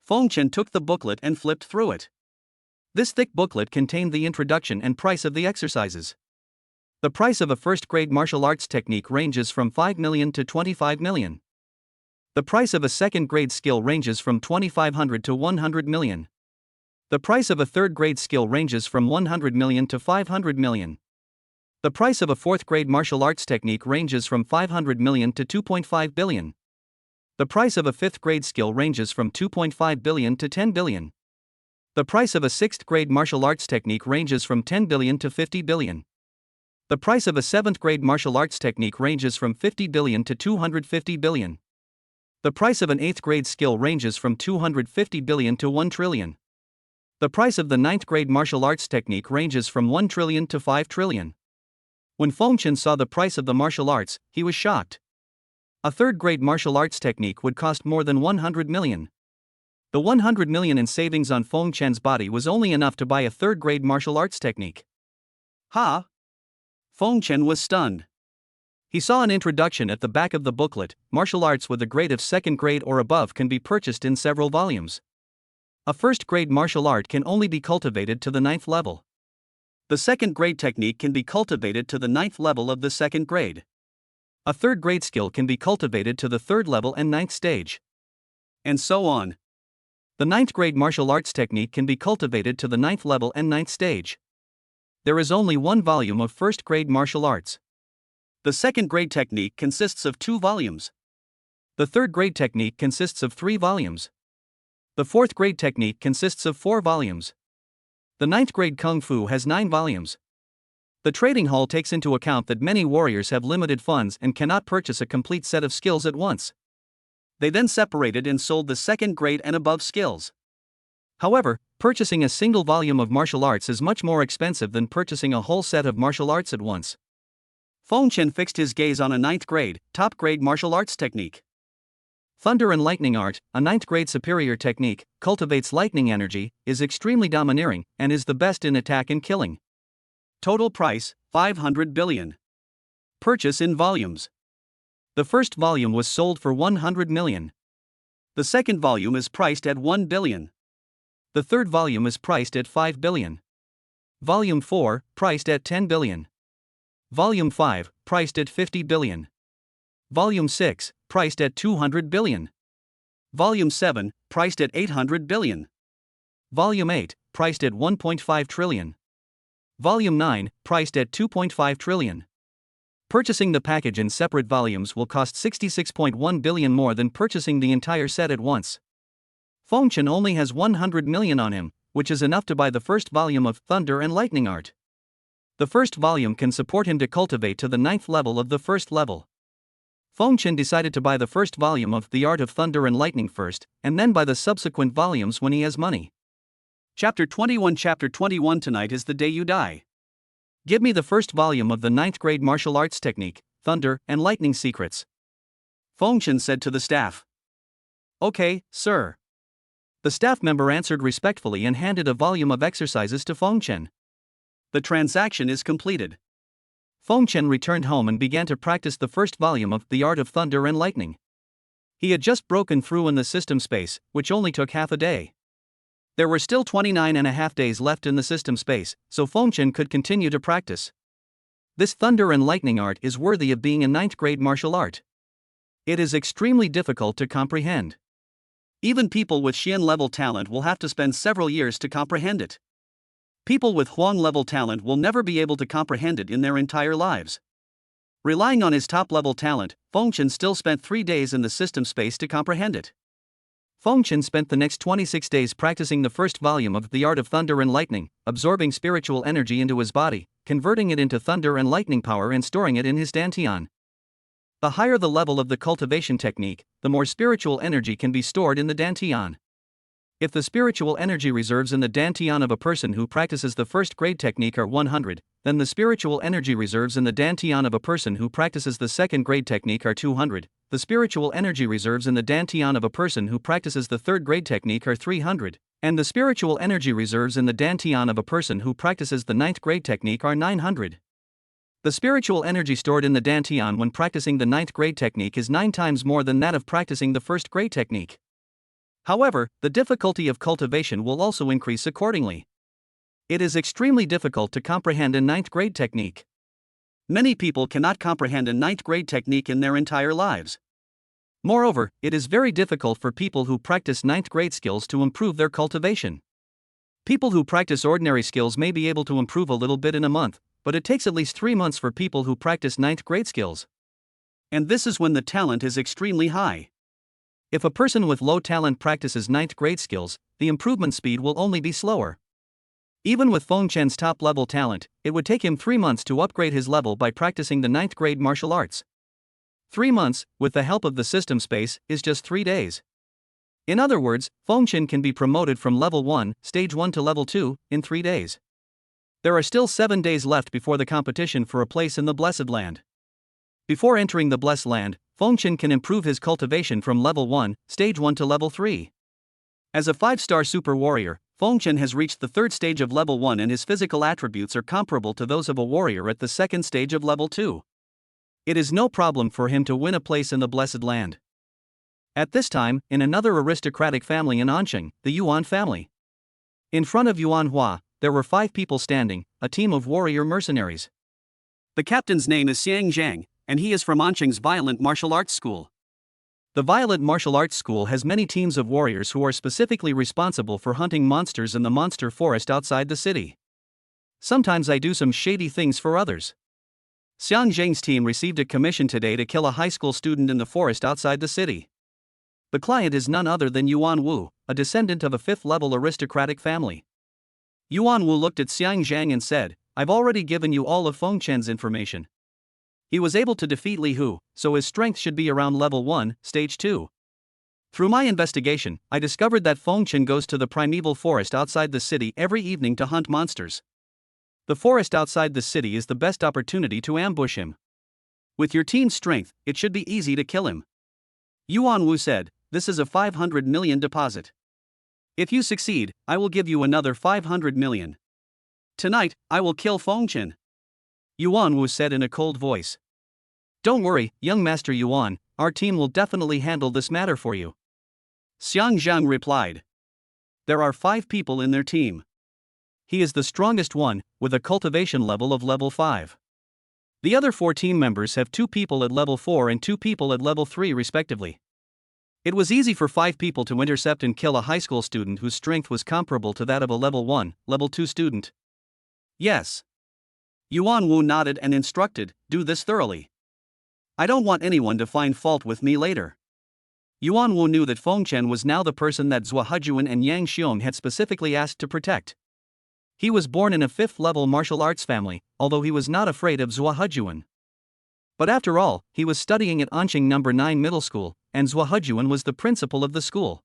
Fengchen took the booklet and flipped through it. This thick booklet contained the introduction and price of the exercises. The price of a 1st grade martial arts technique ranges from 5 million to 25 million. The price of a 2nd grade skill ranges from 2,500 to 100 million. The price of a 3rd grade skill ranges from 100 million to 500 million. The price of a 4th grade martial arts technique ranges from 500 million to 2.5 billion. The price of a 5th grade skill ranges from 2.5 billion to 10 billion. The price of a 6th grade martial arts technique ranges from 10 billion to 50 billion. The price of a 7th grade martial arts technique ranges from 50 billion to 250 billion. The price of an 8th grade skill ranges from 250 billion to 1 trillion. The price of the 9th grade martial arts technique ranges from 1 trillion to 5 trillion. When Fengchen saw the price of the martial arts, he was shocked. A 3rd grade martial arts technique would cost more than 100 million. The 100 million in savings on Fengchen's body was only enough to buy a 3rd grade martial arts technique. Ha! Fengchen was stunned. He saw an introduction at the back of the booklet. Martial arts with a grade of 2nd grade or above can be purchased in several volumes. A 1st grade martial art can only be cultivated to the 9th level. The 2nd grade technique can be cultivated to the 9th level of the 2nd grade. A 3rd grade skill can be cultivated to the 3rd level and 9th stage. And so on. The 9th grade martial arts technique can be cultivated to the 9th level and 9th stage. There is only 1 volume of 1st grade martial arts. The 2nd grade technique consists of 2 volumes. The 3rd grade technique consists of 3 volumes. The 4th grade technique consists of 4 volumes. The 9th grade Kung Fu has 9 volumes. The trading hall takes into account that many warriors have limited funds and cannot purchase a complete set of skills at once. They then separated and sold the 2nd grade and above skills. However, purchasing a single volume of martial arts is much more expensive than purchasing a whole set of martial arts at once. Fengchen fixed his gaze on a 9th grade, top grade martial arts technique. Thunder and Lightning Art, a 9th grade superior technique, cultivates lightning energy, is extremely domineering, and is the best in attack and killing. Total price, 500 billion. Purchase in volumes. The first volume was sold for 100 million. The second volume is priced at 1 billion. The third volume is priced at 5 billion. Volume 4, priced at 10 billion. Volume 5, priced at 50 billion. Volume 6, priced at 200 billion. Volume 7, priced at 800 billion. Volume 8, priced at 1.5 trillion. Volume 9, priced at 2.5 trillion. Purchasing the package in separate volumes will cost 66.1 billion more than purchasing the entire set at once. Fengchen only has 100 million on him, which is enough to buy the first volume of Thunder and Lightning Art. The first volume can support him to cultivate to the 9th level of the first level. Fengchen decided to buy the first volume of The Art of Thunder and Lightning first, and then buy the subsequent volumes when he has money. Chapter 21 Tonight is the day you die. Give me the first volume of the 9th grade martial arts technique, Thunder and Lightning Secrets. Fengchen said to the staff. Okay, sir. The staff member answered respectfully and handed a volume of exercises to Fengchen. The transaction is completed. Fengchen returned home and began to practice the first volume of The Art of Thunder and Lightning. He had just broken through in the system space, which only took half a day. There were still 29.5 days left in the system space, so Fengchen could continue to practice. This Thunder and Lightning Art is worthy of being a 9th grade martial art. It is extremely difficult to comprehend. Even people with Xian level talent will have to spend several years to comprehend it. People with Huang level talent will never be able to comprehend it in their entire lives. Relying on his top level talent, Fengchen still spent 3 days in the system space to comprehend it. Fengchen spent the next 26 days practicing the first volume of The Art of Thunder and Lightning, absorbing spiritual energy into his body, converting it into thunder and lightning power and storing it in his dantian. The higher the level of the cultivation technique, the more spiritual energy can be stored in the dantian. If the spiritual energy reserves in the dantian of a person who practices the first grade technique are 100, then the spiritual energy reserves in the dantian of a person who practices the second grade technique are 200, the spiritual energy reserves in the dantian of a person who practices the third grade technique are 300, and the spiritual energy reserves in the dantian of a person who practices the 9th grade technique are 900. The spiritual energy stored in the dantian when practicing the 9th grade technique is 9 times more than that of practicing the first grade technique. However, the difficulty of cultivation will also increase accordingly. It is extremely difficult to comprehend a 9th grade technique. Many people cannot comprehend a 9th grade technique in their entire lives. Moreover, it is very difficult for people who practice 9th grade skills to improve their cultivation. People who practice ordinary skills may be able to improve a little bit in a month, but it takes at least 3 months for people who practice 9th grade skills. And this is when the talent is extremely high. If a person with low talent practices 9th grade skills, the improvement speed will only be slower. Even with Fengchen's top level talent, it would take him 3 months to upgrade his level by practicing the 9th grade martial arts. 3 months, with the help of the system space, is just 3 days. In other words, Fengchen can be promoted from level 1, stage 1 to level 2, in 3 days. There are still 7 days left before the competition for a place in the Blessed Land. Before entering the Blessed Land, Fengchen can improve his cultivation from level 1, stage 1 to level 3. As a 5-star super warrior, Fengchen has reached the 3rd stage of level 1 and his physical attributes are comparable to those of a warrior at the 2nd stage of level 2. It is no problem for him to win a place in the Blessed Land. At this time, in another aristocratic family in Anqing, the Yuan family. In front of Yuan Hua, there were 5 people standing, a team of warrior mercenaries. The captain's name is Xiang Zhang, and he is from Anqing's Violent Martial Arts School. The Violent Martial Arts School has many teams of warriors who are specifically responsible for hunting monsters in the monster forest outside the city. Sometimes I do some shady things for others. Xiang Zhang's team received a commission today to kill a high school student in the forest outside the city. The client is none other than Yuan Wu, a descendant of a 5th-level aristocratic family. Yuan Wu looked at Xiang Zhang and said, "I've already given you all of Fengchen's information. He was able to defeat Li Hu, so his strength should be around level 1, stage 2. Through my investigation, I discovered that Fengchen goes to the primeval forest outside the city every evening to hunt monsters. The forest outside the city is the best opportunity to ambush him. With your team's strength, it should be easy to kill him." Yuan Wu said, "This is a 500 million deposit. If you succeed, I will give you another 500 million. Tonight, I will kill Fengchen," Yuan Wu said in a cold voice. Don't worry, young Master Yuan, our team will definitely handle this matter for you. Xiang Zhang replied. There are 5 people in their team. He is the strongest one, with a cultivation level of level 5. The other 4 team members have 2 people at level 4 and 2 people at level 3 respectively. It was easy for 5 people to intercept and kill a high school student whose strength was comparable to that of a level 1, level 2 student. Yes. Yuan Wu nodded and instructed, do this thoroughly. I don't want anyone to find fault with me later. Yuan Wu knew that Feng Chen was now the person that Zhua Hejuan and Yang Xiong had specifically asked to protect. He was born in a 5th-level martial arts family, although he was not afraid of Zhua Hejuan. But after all, he was studying at Anqing No. 9 Middle School, and Zhua Hejuan was the principal of the school.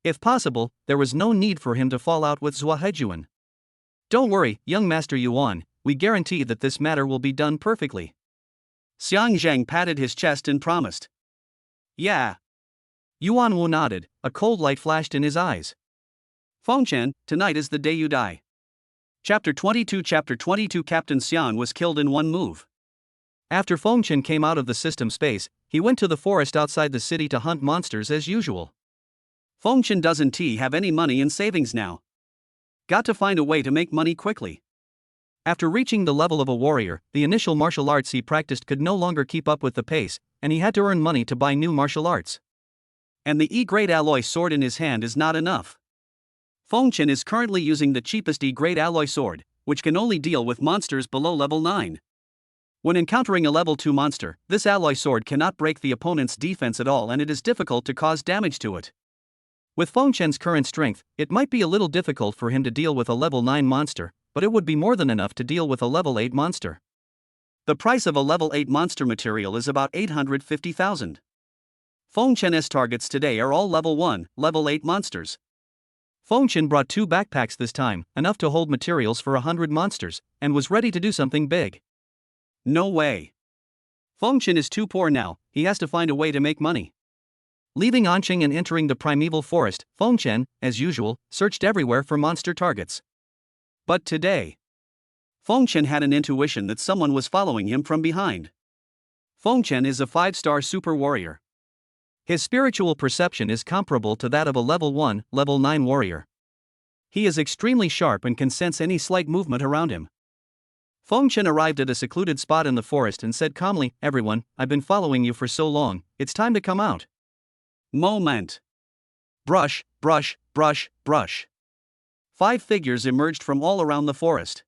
If possible, there was no need for him to fall out with Zhua Hejuan. Don't worry, young Master Yuan, we guarantee that this matter will be done perfectly. Xiang Zhang patted his chest and promised. Yeah. Yuan Wu nodded, a cold light flashed in his eyes. Feng Chen, tonight is the day you die. Chapter 22 Captain Xian was killed in one move. After Feng Chen came out of the system space, he went to the forest outside the city to hunt monsters as usual. Feng Chen doesn't have any money in savings now. Got to find a way to make money quickly. After reaching the level of a warrior, the initial martial arts he practiced could no longer keep up with the pace, and he had to earn money to buy new martial arts. And the E-grade alloy sword in his hand is not enough. Feng Chen is currently using the cheapest E-grade alloy sword, which can only deal with monsters below level 9. When encountering a level 2 monster, this alloy sword cannot break the opponent's defense at all and it is difficult to cause damage to it. With Feng Chen's current strength, it might be a little difficult for him to deal with a level 9 monster, but it would be more than enough to deal with a level 8 monster. The price of a level 8 monster material is about 850,000. Feng Chen's targets today are all level 1, level 8 monsters. Feng Chen brought 2 backpacks this time, enough to hold materials for 100 monsters, and was ready to do something big. No way. Feng Chen is too poor now, he has to find a way to make money. Leaving Anqing and entering the primeval forest, Feng Chen, as usual, searched everywhere for monster targets. But today, Feng Chen had an intuition that someone was following him from behind. Feng Chen is a 5-star super warrior. His spiritual perception is comparable to that of a level 1, level 9 warrior. He is extremely sharp and can sense any slight movement around him. Feng Chen arrived at a secluded spot in the forest and said calmly, "Everyone, I've been following you for so long, it's time to come out." Moment. Brush, brush, brush, brush. 5 figures emerged from all around the forest.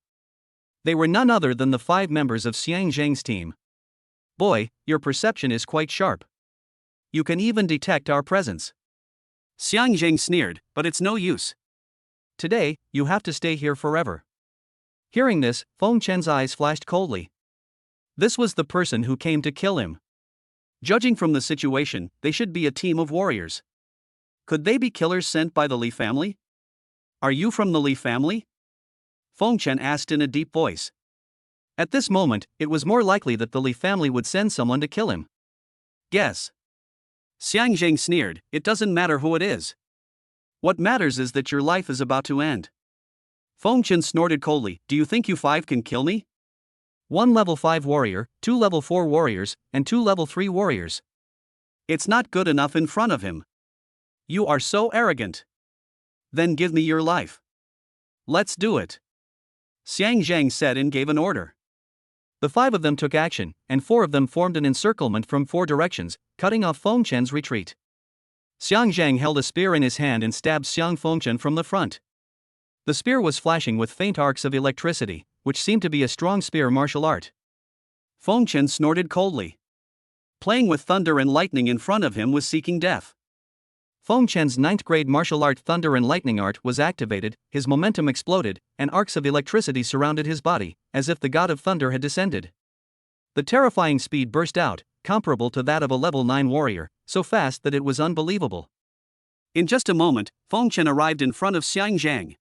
They were none other than the 5 members of Xiang Zhang's team. Boy, your perception is quite sharp. You can even detect our presence. Xiang Zhang sneered, but it's no use. Today, you have to stay here forever. Hearing this, Feng Chen's eyes flashed coldly. This was the person who came to kill him. Judging from the situation, they should be a team of warriors. Could they be killers sent by the Li family? Are you from the Li family? Feng Chen asked in a deep voice. At this moment, it was more likely that the Li family would send someone to kill him. Guess. Xiang Zhang sneered, it doesn't matter who it is. What matters is that your life is about to end. Feng Chen snorted coldly, do you think you 5 can kill me? 1 level 5 warrior, 2 level 4 warriors, and 2 level 3 warriors. It's not good enough in front of him. You are so arrogant. Then give me your life. Let's do it. Xiang Zhang said and gave an order. The 5 of them took action, and 4 of them formed an encirclement from 4 directions, cutting off Feng Chen's retreat. Xiang Zhang held a spear in his hand and stabbed Xiang Feng Chen from the front. The spear was flashing with faint arcs of electricity, which seemed to be a strong spear martial art. Feng Chen snorted coldly. Playing with thunder and lightning in front of him was seeking death. Feng Chen's 9th grade martial art Thunder and Lightning art was activated, his momentum exploded, and arcs of electricity surrounded his body, as if the god of thunder had descended. The terrifying speed burst out, comparable to that of a level 9 warrior, so fast that it was unbelievable. In just a moment, Feng Chen arrived in front of Xiang Zhang.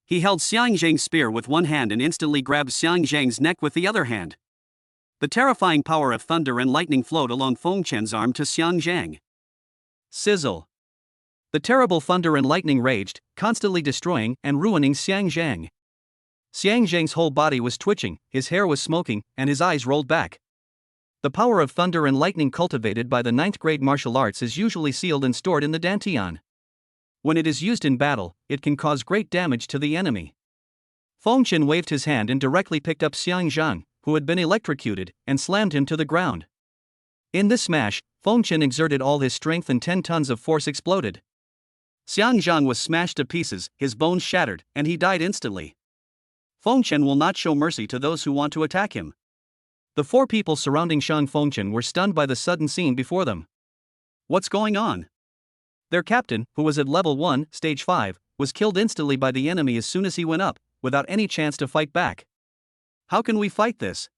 He held Xiang Zhang's spear with one hand and instantly grabbed Xiang Zhang's neck with the other hand. The terrifying power of thunder and lightning flowed along Feng Chen's arm to Xiang Zhang. Sizzle. The terrible thunder and lightning raged, constantly destroying and ruining Xiang Zhang. Xiang Zhang's whole body was twitching, his hair was smoking, and his eyes rolled back. The power of thunder and lightning cultivated by the 9th grade martial arts is usually sealed and stored in the dantian. When it is used in battle, it can cause great damage to the enemy. Feng Chen waved his hand and directly picked up Xiang Zhang, who had been electrocuted, and slammed him to the ground. In this smash, Feng Chen exerted all his strength and 10 tons of force exploded. Xiang Zhang was smashed to pieces, his bones shattered, and he died instantly. Feng Chen will not show mercy to those who want to attack him. The 4 people surrounding Shang Feng Chen were stunned by the sudden scene before them. What's going on? Their captain, who was at level 1, stage 5, was killed instantly by the enemy as soon as he went up, without any chance to fight back. How can we fight this?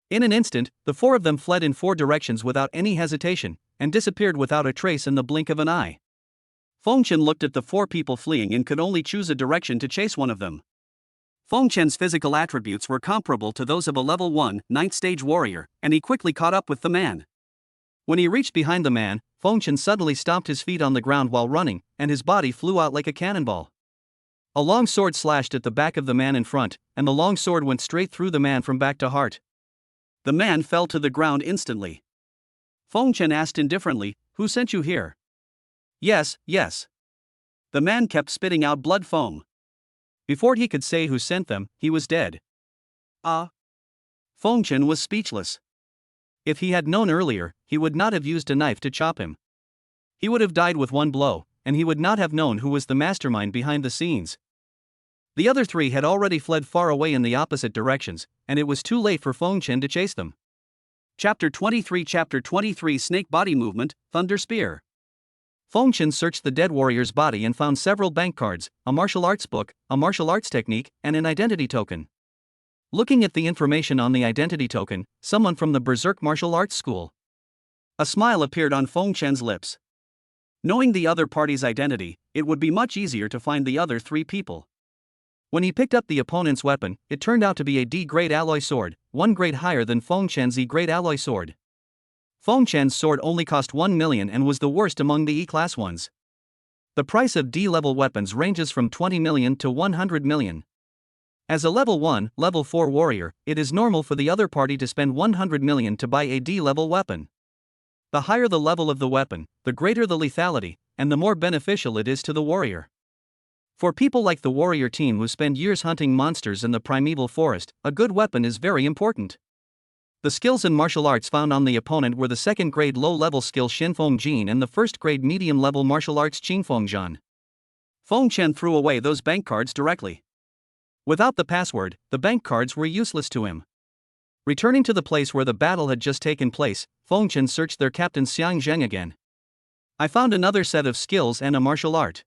In an instant, the 4 of them fled in 4 directions without any hesitation, and disappeared without a trace in the blink of an eye. Feng Chen looked at the 4 people fleeing and could only choose a direction to chase one of them. Feng Chen's physical attributes were comparable to those of a level 1, 9th stage warrior, and he quickly caught up with the man. When he reached behind the man, Feng Chen suddenly stomped his feet on the ground while running, and his body flew out like a cannonball. A long sword slashed at the back of the man in front, and the long sword went straight through the man from back to heart. The man fell to the ground instantly. Feng Chen asked indifferently, "Who sent you here?" Yes. The man kept spitting out blood foam. Before he could say who sent them, he was dead. Feng Chen was speechless. If he had known earlier, he would not have used a knife to chop him. He would have died with one blow, and he would not have known who was the mastermind behind the scenes. The other 3 had already fled far away in the opposite directions, and it was too late for Feng Chen to chase them. Chapter 23 Snake Body Movement, Thunder Spear. Feng Chen searched the dead warrior's body and found several bank cards, a martial arts book, a martial arts technique, and an identity token. Looking at the information on the identity token, someone from the Berserk martial arts school. A smile appeared on Feng Chen's lips. Knowing the other party's identity, it would be much easier to find the other 3 people. When he picked up the opponent's weapon, it turned out to be a D-grade alloy sword, 1 grade higher than Feng Chen's E-grade alloy sword. Feng Chen's sword only cost 1 million and was the worst among the E-class ones. The price of D-level weapons ranges from 20 million to 100 million. As a level 1, level 4 warrior, it is normal for the other party to spend 100 million to buy a D-level weapon. The higher the level of the weapon, the greater the lethality, and the more beneficial it is to the warrior. For people like the warrior team who spend years hunting monsters in the primeval forest, a good weapon is very important. The skills in martial arts found on the opponent were the 2nd grade low-level skill Xinfeng Jin and the 1st grade medium-level martial arts Qingfeng Zhan. Feng Chen threw away those bank cards directly. Without the password, the bank cards were useless to him. Returning to the place where the battle had just taken place, Feng Chen searched their captain Xiang Zheng again. I found another set of skills and a martial art.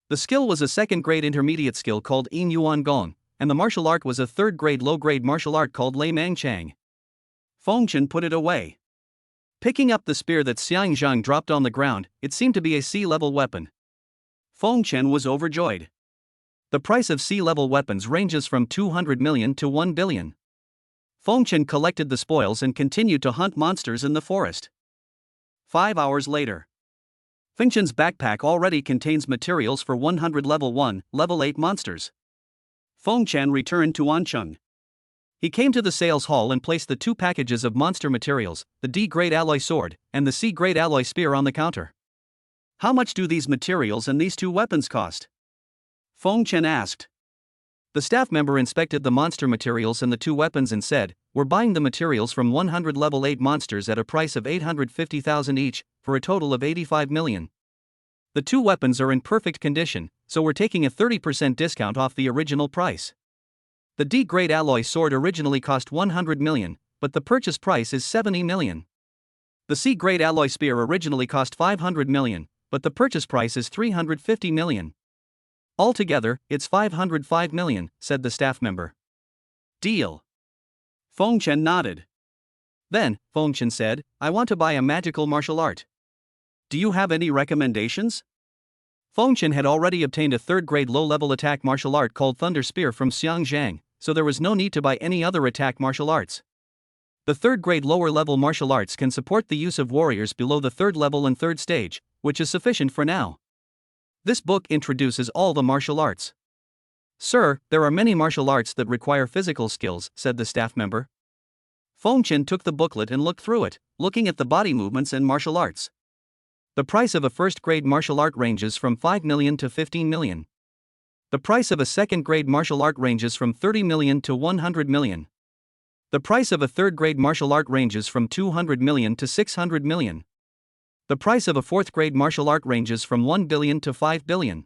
The skill was a 2nd grade intermediate skill called Yin Yuan Gong, and the martial art was a 3rd grade low-grade martial art called Lei Mang Chang. Feng Chen put it away. Picking up the spear that Xiang Zhang dropped on the ground, it seemed to be a C-level weapon. Feng Chen was overjoyed. The price of C-level weapons ranges from 200 million to 1 billion. Feng Chen collected the spoils and continued to hunt monsters in the forest. 5 hours later. Feng Chen's backpack already contains materials for 100 level 1, level 8 monsters. Feng Chen returned to Ancheng. He came to the sales hall and placed the 2 packages of monster materials, the D-grade alloy sword, and the C-grade alloy spear on the counter. How much do these materials and these 2 weapons cost? Feng Chen asked. The staff member inspected the monster materials and the 2 weapons and said, "We're buying the materials from 100 level 8 monsters at a price of 850,000 each, for a total of 85 million. The 2 weapons are in perfect condition, so we're taking a 30% discount off the original price. The D-grade alloy sword originally cost 100 million, but the purchase price is 70 million. The C-grade alloy spear originally cost 500 million, but the purchase price is 350 million. Altogether, it's 505 million, said the staff member. Deal. Feng Chen nodded. Then, Feng Chen said, I want to buy a magical martial art. Do you have any recommendations? Feng Chen had already obtained a 3rd grade low-level attack martial art called Thunder Spear from Xiang Zhang, so there was no need to buy any other attack martial arts. The 3rd grade lower-level martial arts can support the use of warriors below the 3rd level and 3rd stage, which is sufficient for now. This book introduces all the martial arts. Sir, there are many martial arts that require physical skills, said the staff member. Feng Chen took the booklet and looked through it, looking at the body movements and martial arts. The price of a first-grade martial art ranges from 5 million to 15 million. The price of a second-grade martial art ranges from 30 million to 100 million. The price of a third-grade martial art ranges from 200 million to 600 million. The price of a fourth-grade martial art ranges from 1 billion to 5 billion.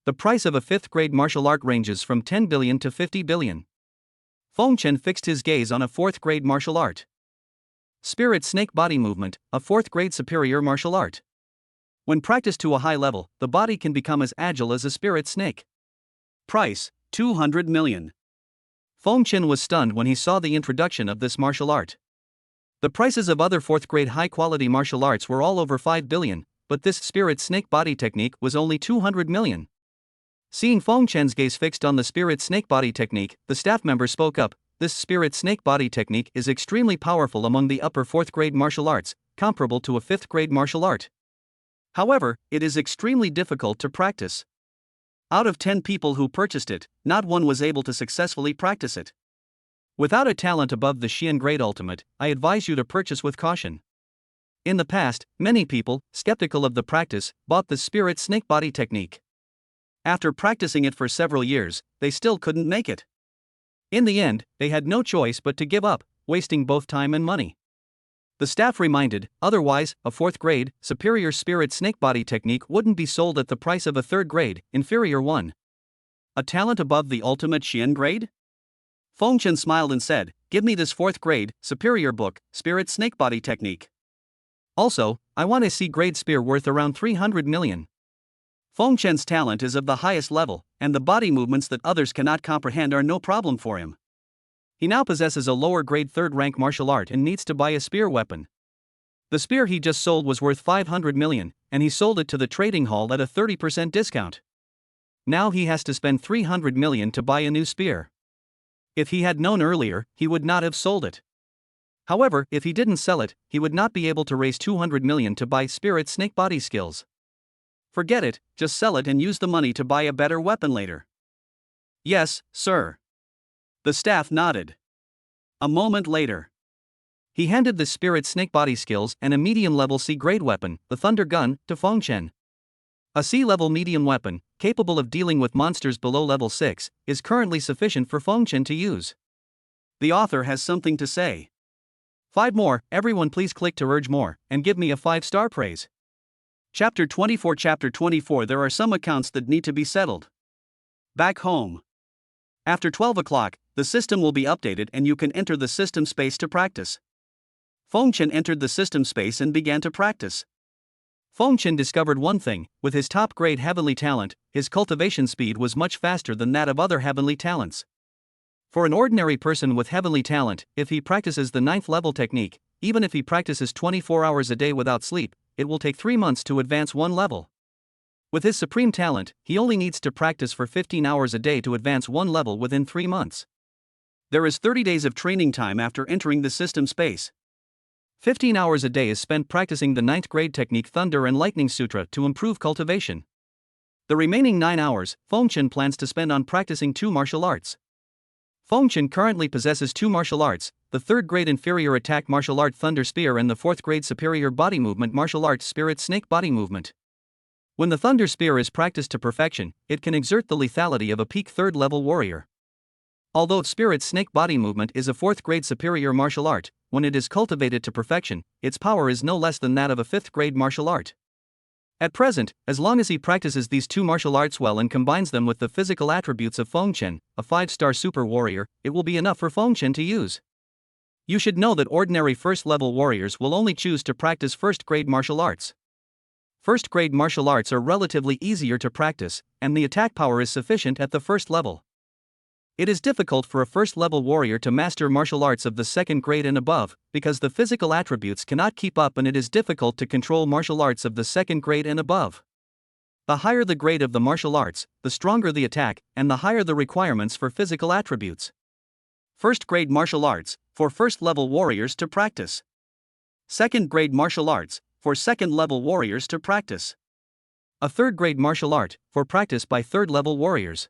The price of a fifth-grade martial art ranges from 10 billion to 50 billion. Feng Chen fixed his gaze on a fourth-grade martial art. Spirit snake body movement, a fourth-grade superior martial art. When practiced to a high level, the body can become as agile as a spirit snake. Price, 200 million. Feng Chen was stunned when he saw the introduction of this martial art. The prices of other fourth-grade high-quality martial arts were all over 5 billion, but this spirit snake body technique was only 200 million. Seeing Feng Chen's gaze fixed on the spirit snake body technique, the staff member spoke up. This spirit snake body technique is extremely powerful among the upper fourth-grade martial arts, comparable to a fifth-grade martial art. However, it is extremely difficult to practice. Out of 10 people who purchased it, not one was able to successfully practice it. Without a talent above the Xian grade ultimate, I advise you to purchase with caution. In the past, many people, skeptical of the practice, bought the spirit snake body technique. After practicing it for several years, they still couldn't make it. In the end, they had no choice but to give up, wasting both time and money. The staff reminded, otherwise, a fourth-grade, superior spirit snake body technique wouldn't be sold at the price of a third-grade, inferior one. A talent above the ultimate Xian grade? Feng Chen smiled and said, "Give me this fourth-grade, superior book, spirit snake body technique. Also, I want a C-grade spear worth around 300 million. Feng Chen's talent is of the highest level, and the body movements that others cannot comprehend are no problem for him. He now possesses a lower-grade third-rank martial art and needs to buy a spear weapon. The spear he just sold was worth 500 million, and he sold it to the trading hall at a 30% discount. Now he has to spend 300 million to buy a new spear. If he had known earlier, he would not have sold it. However, if he didn't sell it, he would not be able to raise 200 million to buy spirit snake body skills. Forget it, just sell it and use the money to buy a better weapon later." "Yes, sir." The staff nodded. A moment later, he handed the spirit snake body skills and a medium-level C-grade weapon, the Thunder Gun, to Feng Chen. A C-level medium weapon, capable of dealing with monsters below level 6, is currently sufficient for Feng Chen to use. The author has something to say. 5 more, everyone please click to urge more, and give me a 5-star praise. Chapter 24 Chapter 24 There are some accounts that need to be settled. Back home. After 12 o'clock, the system will be updated and you can enter the system space to practice. Feng Chen entered the system space and began to practice. Feng Chen discovered one thing: with his top-grade heavenly talent, his cultivation speed was much faster than that of other heavenly talents. For an ordinary person with heavenly talent, if he practices the 9th level technique, even if he practices 24 hours a day without sleep, it will take 3 months to advance 1 level. With his supreme talent, he only needs to practice for 15 hours a day to advance 1 level within 3 months. There is 30 days of training time after entering the system space. 15 hours a day is spent practicing the 9th grade technique Thunder and Lightning Sutra to improve cultivation. The remaining 9 hours, Feng Chen plans to spend on practicing 2 martial arts. Feng Chen currently possesses 2 martial arts, the 3rd grade inferior attack martial art Thunder Spear and the 4th grade superior body movement martial art Spirit Snake Body Movement. When the Thunder Spear is practiced to perfection, it can exert the lethality of a peak 3rd level warrior. Although Spirit Snake Body Movement is a 4th grade superior martial art, when it is cultivated to perfection, its power is no less than that of a 5th grade martial art. At present, as long as he practices these 2 martial arts well and combines them with the physical attributes of Feng Chen, a 5-star super warrior, it will be enough for Feng Chen to use. You should know that ordinary first-level warriors will only choose to practice first-grade martial arts. First-grade martial arts are relatively easier to practice, and the attack power is sufficient at the first level. It is difficult for a first-level warrior to master martial arts of the 2nd grade and above, because the physical attributes cannot keep up and it is difficult to control martial arts of the 2nd grade and above. The higher the grade of the martial arts, the stronger the attack, and the higher the requirements for physical attributes. First-grade martial arts, for first-level warriors to practice. Second-grade martial arts, for second-level warriors to practice. A third-grade martial art, for practice by third-level warriors.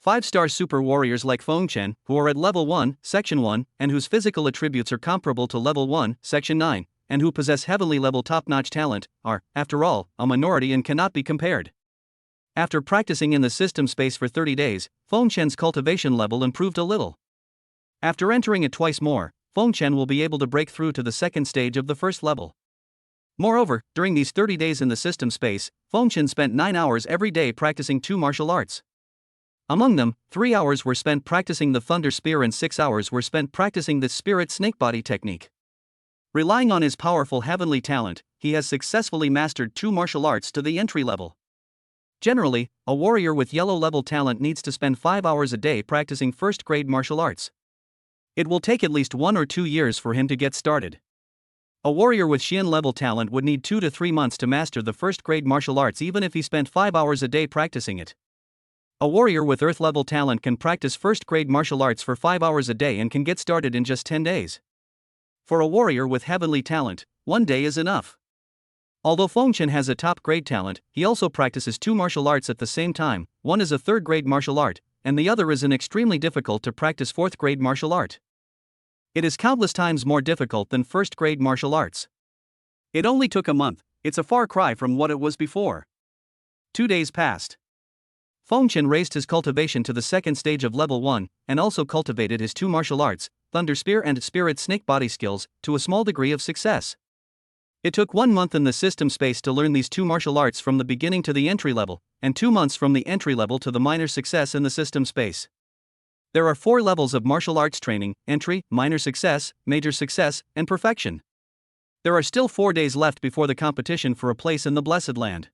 5-star super warriors like Feng Chen, who are at level 1, section 1, and whose physical attributes are comparable to level 1, section 9, and who possess heavenly level top-notch talent, are, after all, a minority and cannot be compared. After practicing in the system space for 30 days, Feng Chen's cultivation level improved a little. After entering it twice more, Feng Chen will be able to break through to the second stage of the first level. Moreover, during these 30 days in the system space, Feng Chen spent 9 hours every day practicing 2 martial arts. Among them, 3 hours were spent practicing the Thunder Spear and 6 hours were spent practicing the Spirit Snakebody technique. Relying on his powerful heavenly talent, he has successfully mastered 2 martial arts to the entry level. Generally, a warrior with yellow level talent needs to spend 5 hours a day practicing first-grade martial arts. It will take at least 1 or 2 years for him to get started. A warrior with Xian level talent would need 2 to 3 months to master the first-grade martial arts even if he spent 5 hours a day practicing it. A warrior with Earth level talent can practice first-grade martial arts for 5 hours a day and can get started in just 10 days. For a warrior with heavenly talent, 1 day is enough. Although Feng Chen has a top-grade talent, he also practices 2 martial arts at the same time. One is a third-grade martial art, and the other is an extremely difficult to practice 4th-grade martial art. It is countless times more difficult than first-grade martial arts. It only took a month. It's a far cry from what it was before. 2 days passed. Feng Chen raised his cultivation to the second stage of level 1, and also cultivated his 2 martial arts, Thunder Spear and Spirit Snakebody skills, to a small degree of success. It took 1 month in the system space to learn these 2 martial arts from the beginning to the entry level, and 2 months from the entry level to the minor success in the system space. There are 4 levels of martial arts training: entry, minor success, major success, and perfection. There are still 4 days left before the competition for a place in the Blessed Land.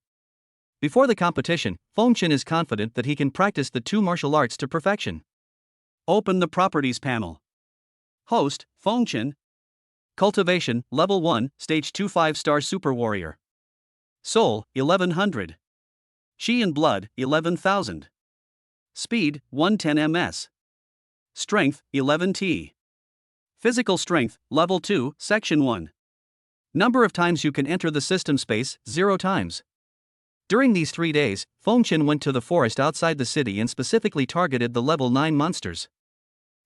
Before the competition, Feng Chen is confident that he can practice the 2 martial arts to perfection. Open the Properties panel. Host, Feng Chen. Cultivation, Level 1, Stage 2 5-star Super Warrior. Soul, 1100. Qi and Blood, 11,000. Speed, 110 ms. Strength, 11T. Physical Strength, Level 2, Section 1. Number of times you can enter the system space, 0 times. During these 3 days, Feng Chen went to the forest outside the city and specifically targeted the level 9 monsters.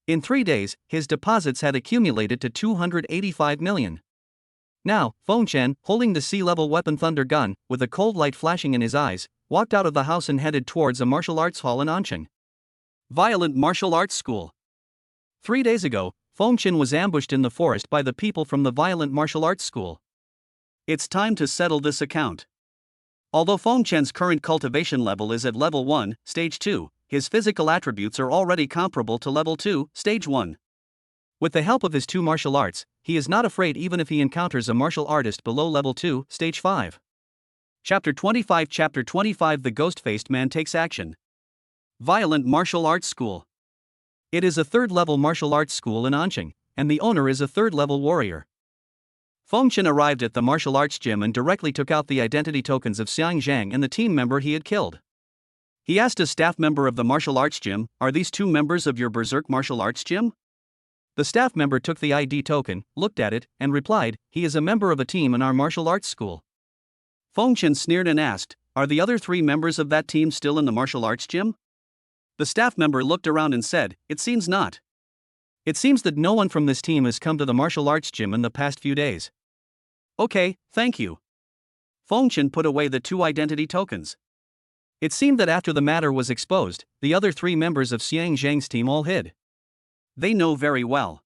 In 3 days, his deposits had accumulated to 285 million. Now, Feng Chen, holding the sea-level weapon Thunder Gun, with a cold light flashing in his eyes, walked out of the house and headed towards a martial arts hall in Anqing. Violent Martial Arts School. 3 days ago, Feng Chen was ambushed in the forest by the people from the Violent Martial Arts School. It's time to settle this account. Although Feng Chen's current cultivation level is at level 1, stage 2, his physical attributes are already comparable to level 2, stage 1. With the help of his 2 martial arts, he is not afraid even if he encounters a martial artist below level 2, stage 5. Chapter 25 The Ghost-Faced Man Takes Action. Violent Martial Arts School. It is a 3rd-level martial arts school in Anqing, and the owner is a 3rd-level warrior. Feng Chen arrived at the martial arts gym and directly took out the identity tokens of Xiang Zhang and the team member he had killed. He asked a staff member of the martial arts gym, "Are these 2 members of your Berserk martial arts gym?" The staff member took the ID token, looked at it, and replied, "He is a member of a team in our martial arts school." Feng Chen sneered and asked, "Are the other 3 members of that team still in the martial arts gym?" The staff member looked around and said, "It seems not. It seems that no one from this team has come to the martial arts gym in the past few days." "Okay, thank you." Feng Chen put away the 2 identity tokens. It seemed that after the matter was exposed, the other 3 members of Xiang Zhang's team all hid. They know very well.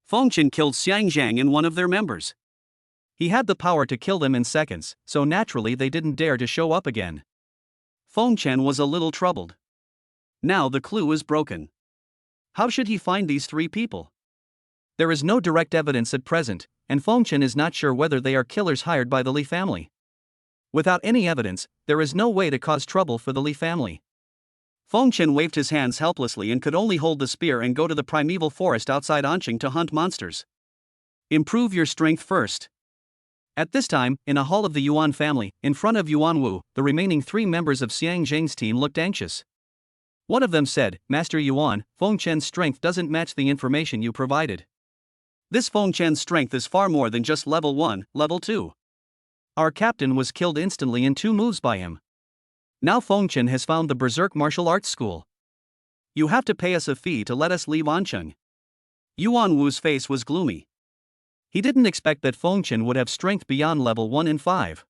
Feng Chen killed Xiang Zhang and one of their members. He had the power to kill them in seconds, so naturally they didn't dare to show up again. Feng Chen was a little troubled. Now the clue is broken. How should he find these 3 people? There is no direct evidence at present, and Feng Chen is not sure whether they are killers hired by the Li family. Without any evidence, there is no way to cause trouble for the Li family. Feng Chen waved his hands helplessly and could only hold the spear and go to the primeval forest outside Anqing to hunt monsters. Improve your strength first. At this time, in a hall of the Yuan family, in front of Yuan Wu, the remaining 3 members of Xiang Zhang's team looked anxious. One of them said, "Master Yuan, Feng Chen's strength doesn't match the information you provided. This Feng Chen's strength is far more than just level 1, level 2. Our captain was killed instantly in 2 moves by him. Now Feng Chen has found the Berserk Martial Arts School. You have to pay us a fee to let us leave Ancheng. Yuan Wu's face was gloomy. He didn't expect that Feng Chen would have strength beyond level 1 in 5.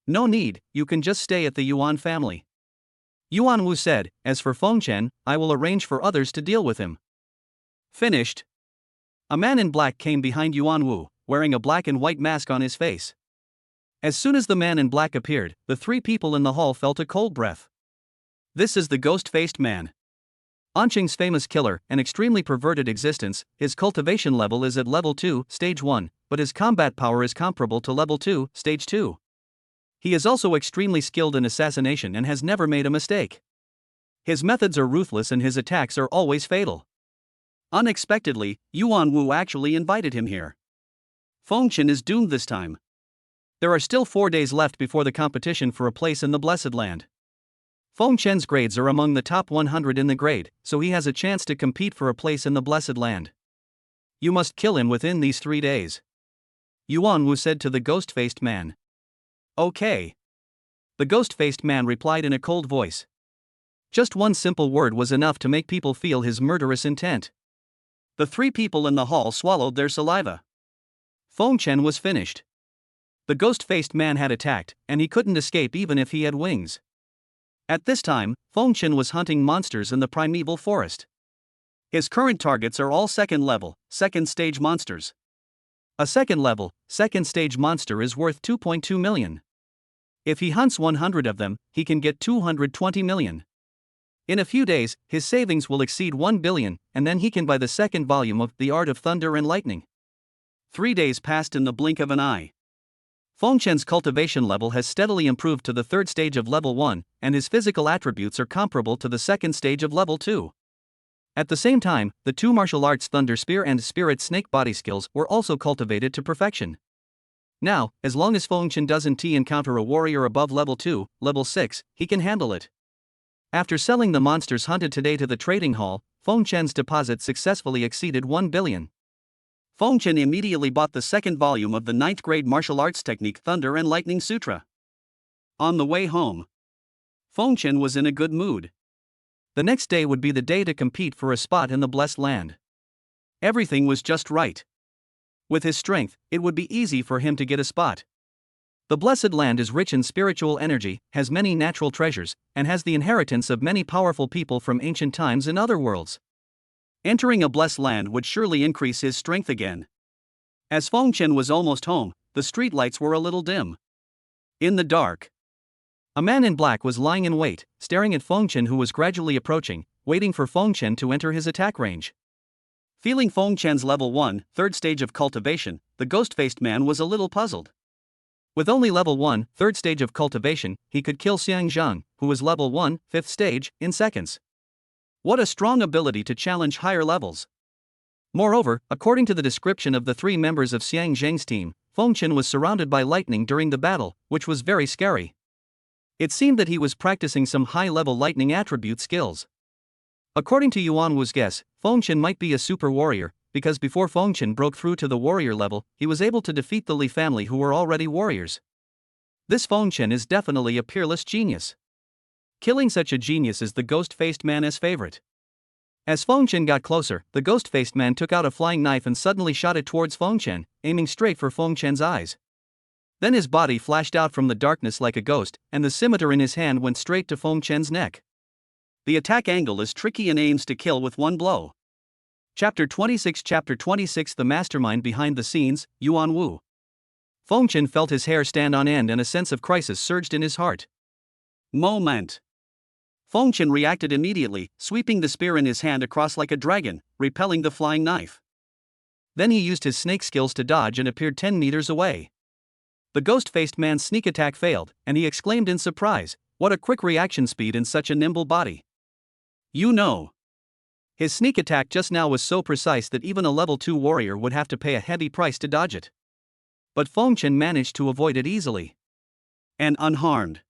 No need, you can just stay at the Yuan family. Yuan Wu said, as for Feng Chen, I will arrange for others to deal with him. Finished. A man in black came behind Yuan Wu, wearing a black and white mask on his face. As soon as the man in black appeared, the three people in the hall felt a cold breath. This is the ghost-faced man. Anqing's famous killer, an extremely perverted existence. His cultivation level is at level 2, stage 1, but his combat power is comparable to level 2, stage 2. He is also extremely skilled in assassination and has never made a mistake. His methods are ruthless and his attacks are always fatal. Unexpectedly, Yuan Wu actually invited him here. Feng Chen is doomed this time. There are still 4 days left before the competition for a place in the Blessed Land. Feng Chen's grades are among the top 100 in the grade, so he has a chance to compete for a place in the Blessed Land. You must kill him within these 3 days. Yuan Wu said to the ghost-faced man. Okay. The ghost-faced man replied in a cold voice. Just one simple word was enough to make people feel his murderous intent. The three people in the hall swallowed their saliva. Feng Chen was finished. The ghost-faced man had attacked, and he couldn't escape even if he had wings. At this time, Feng Chen was hunting monsters in the primeval forest. His current targets are all second level, second stage monsters. A second level, second stage monster is worth 2.2 million. If he hunts 100 of them, he can get 220 million. In a few days, his savings will exceed 1 billion, and then he can buy the second volume of The Art of Thunder and Lightning. 3 days passed in the blink of an eye. Feng Chen's cultivation level has steadily improved to the third stage of level 1, and his physical attributes are comparable to the second stage of level 2. At the same time, the two martial arts Thunder Spear and Spirit Snake body skills were also cultivated to perfection. Now, as long as Feng Chen doesn't encounter a warrior above level 2, level 6, he can handle it. After selling the monsters hunted today to the trading hall, Feng Chen's deposit successfully exceeded 1 billion. Feng Chen immediately bought the second volume of the 9th grade martial arts technique Thunder and Lightning Sutra. On the way home, Feng Chen was in a good mood. The next day would be the day to compete for a spot in the Blessed Land. Everything was just right. With his strength, it would be easy for him to get a spot. The Blessed Land is rich in spiritual energy, has many natural treasures, and has the inheritance of many powerful people from ancient times in other worlds. Entering a Blessed Land would surely increase his strength again. As Feng Chen was almost home, the streetlights were a little dim. In the dark, a man in black was lying in wait, staring at Feng Chen, who was gradually approaching, waiting for Feng Chen to enter his attack range. Feeling Feng Chen's level 1, third stage of cultivation, the ghost-faced man was a little puzzled. With only level 1, third stage of cultivation, he could kill Xiang Zhang, who was level 1, fifth stage, in seconds. What a strong ability to challenge higher levels. Moreover, according to the description of the 3 members of Xiang Zhang's team, Feng Chen was surrounded by lightning during the battle, which was very scary. It seemed that he was practicing some high-level lightning attribute skills. According to Yuan Wu's guess, Feng Chen might be a super warrior, because before Feng Chen broke through to the warrior level, he was able to defeat the Li family, who were already warriors. This Feng Chen is definitely a peerless genius. Killing such a genius is the ghost-faced man's favorite. As Feng Chen got closer, the ghost-faced man took out a flying knife and suddenly shot it towards Feng Chen, aiming straight for Feng Chen's eyes. Then his body flashed out from the darkness like a ghost, and the scimitar in his hand went straight to Feng Chen's neck. The attack angle is tricky and aims to kill with one blow. Chapter 26 The mastermind behind the scenes, Yuan Wu. Feng Chen felt his hair stand on end and a sense of crisis surged in his heart. Moment. Feng Chen reacted immediately, sweeping the spear in his hand across like a dragon, repelling the flying knife. Then he used his snake skills to dodge and appeared 10 meters away. The ghost-faced man's sneak attack failed, and he exclaimed in surprise, "What a quick reaction speed in such a nimble body." You know. His sneak attack just now was so precise that even a level 2 warrior would have to pay a heavy price to dodge it. But Feng Chen managed to avoid it easily. And unharmed.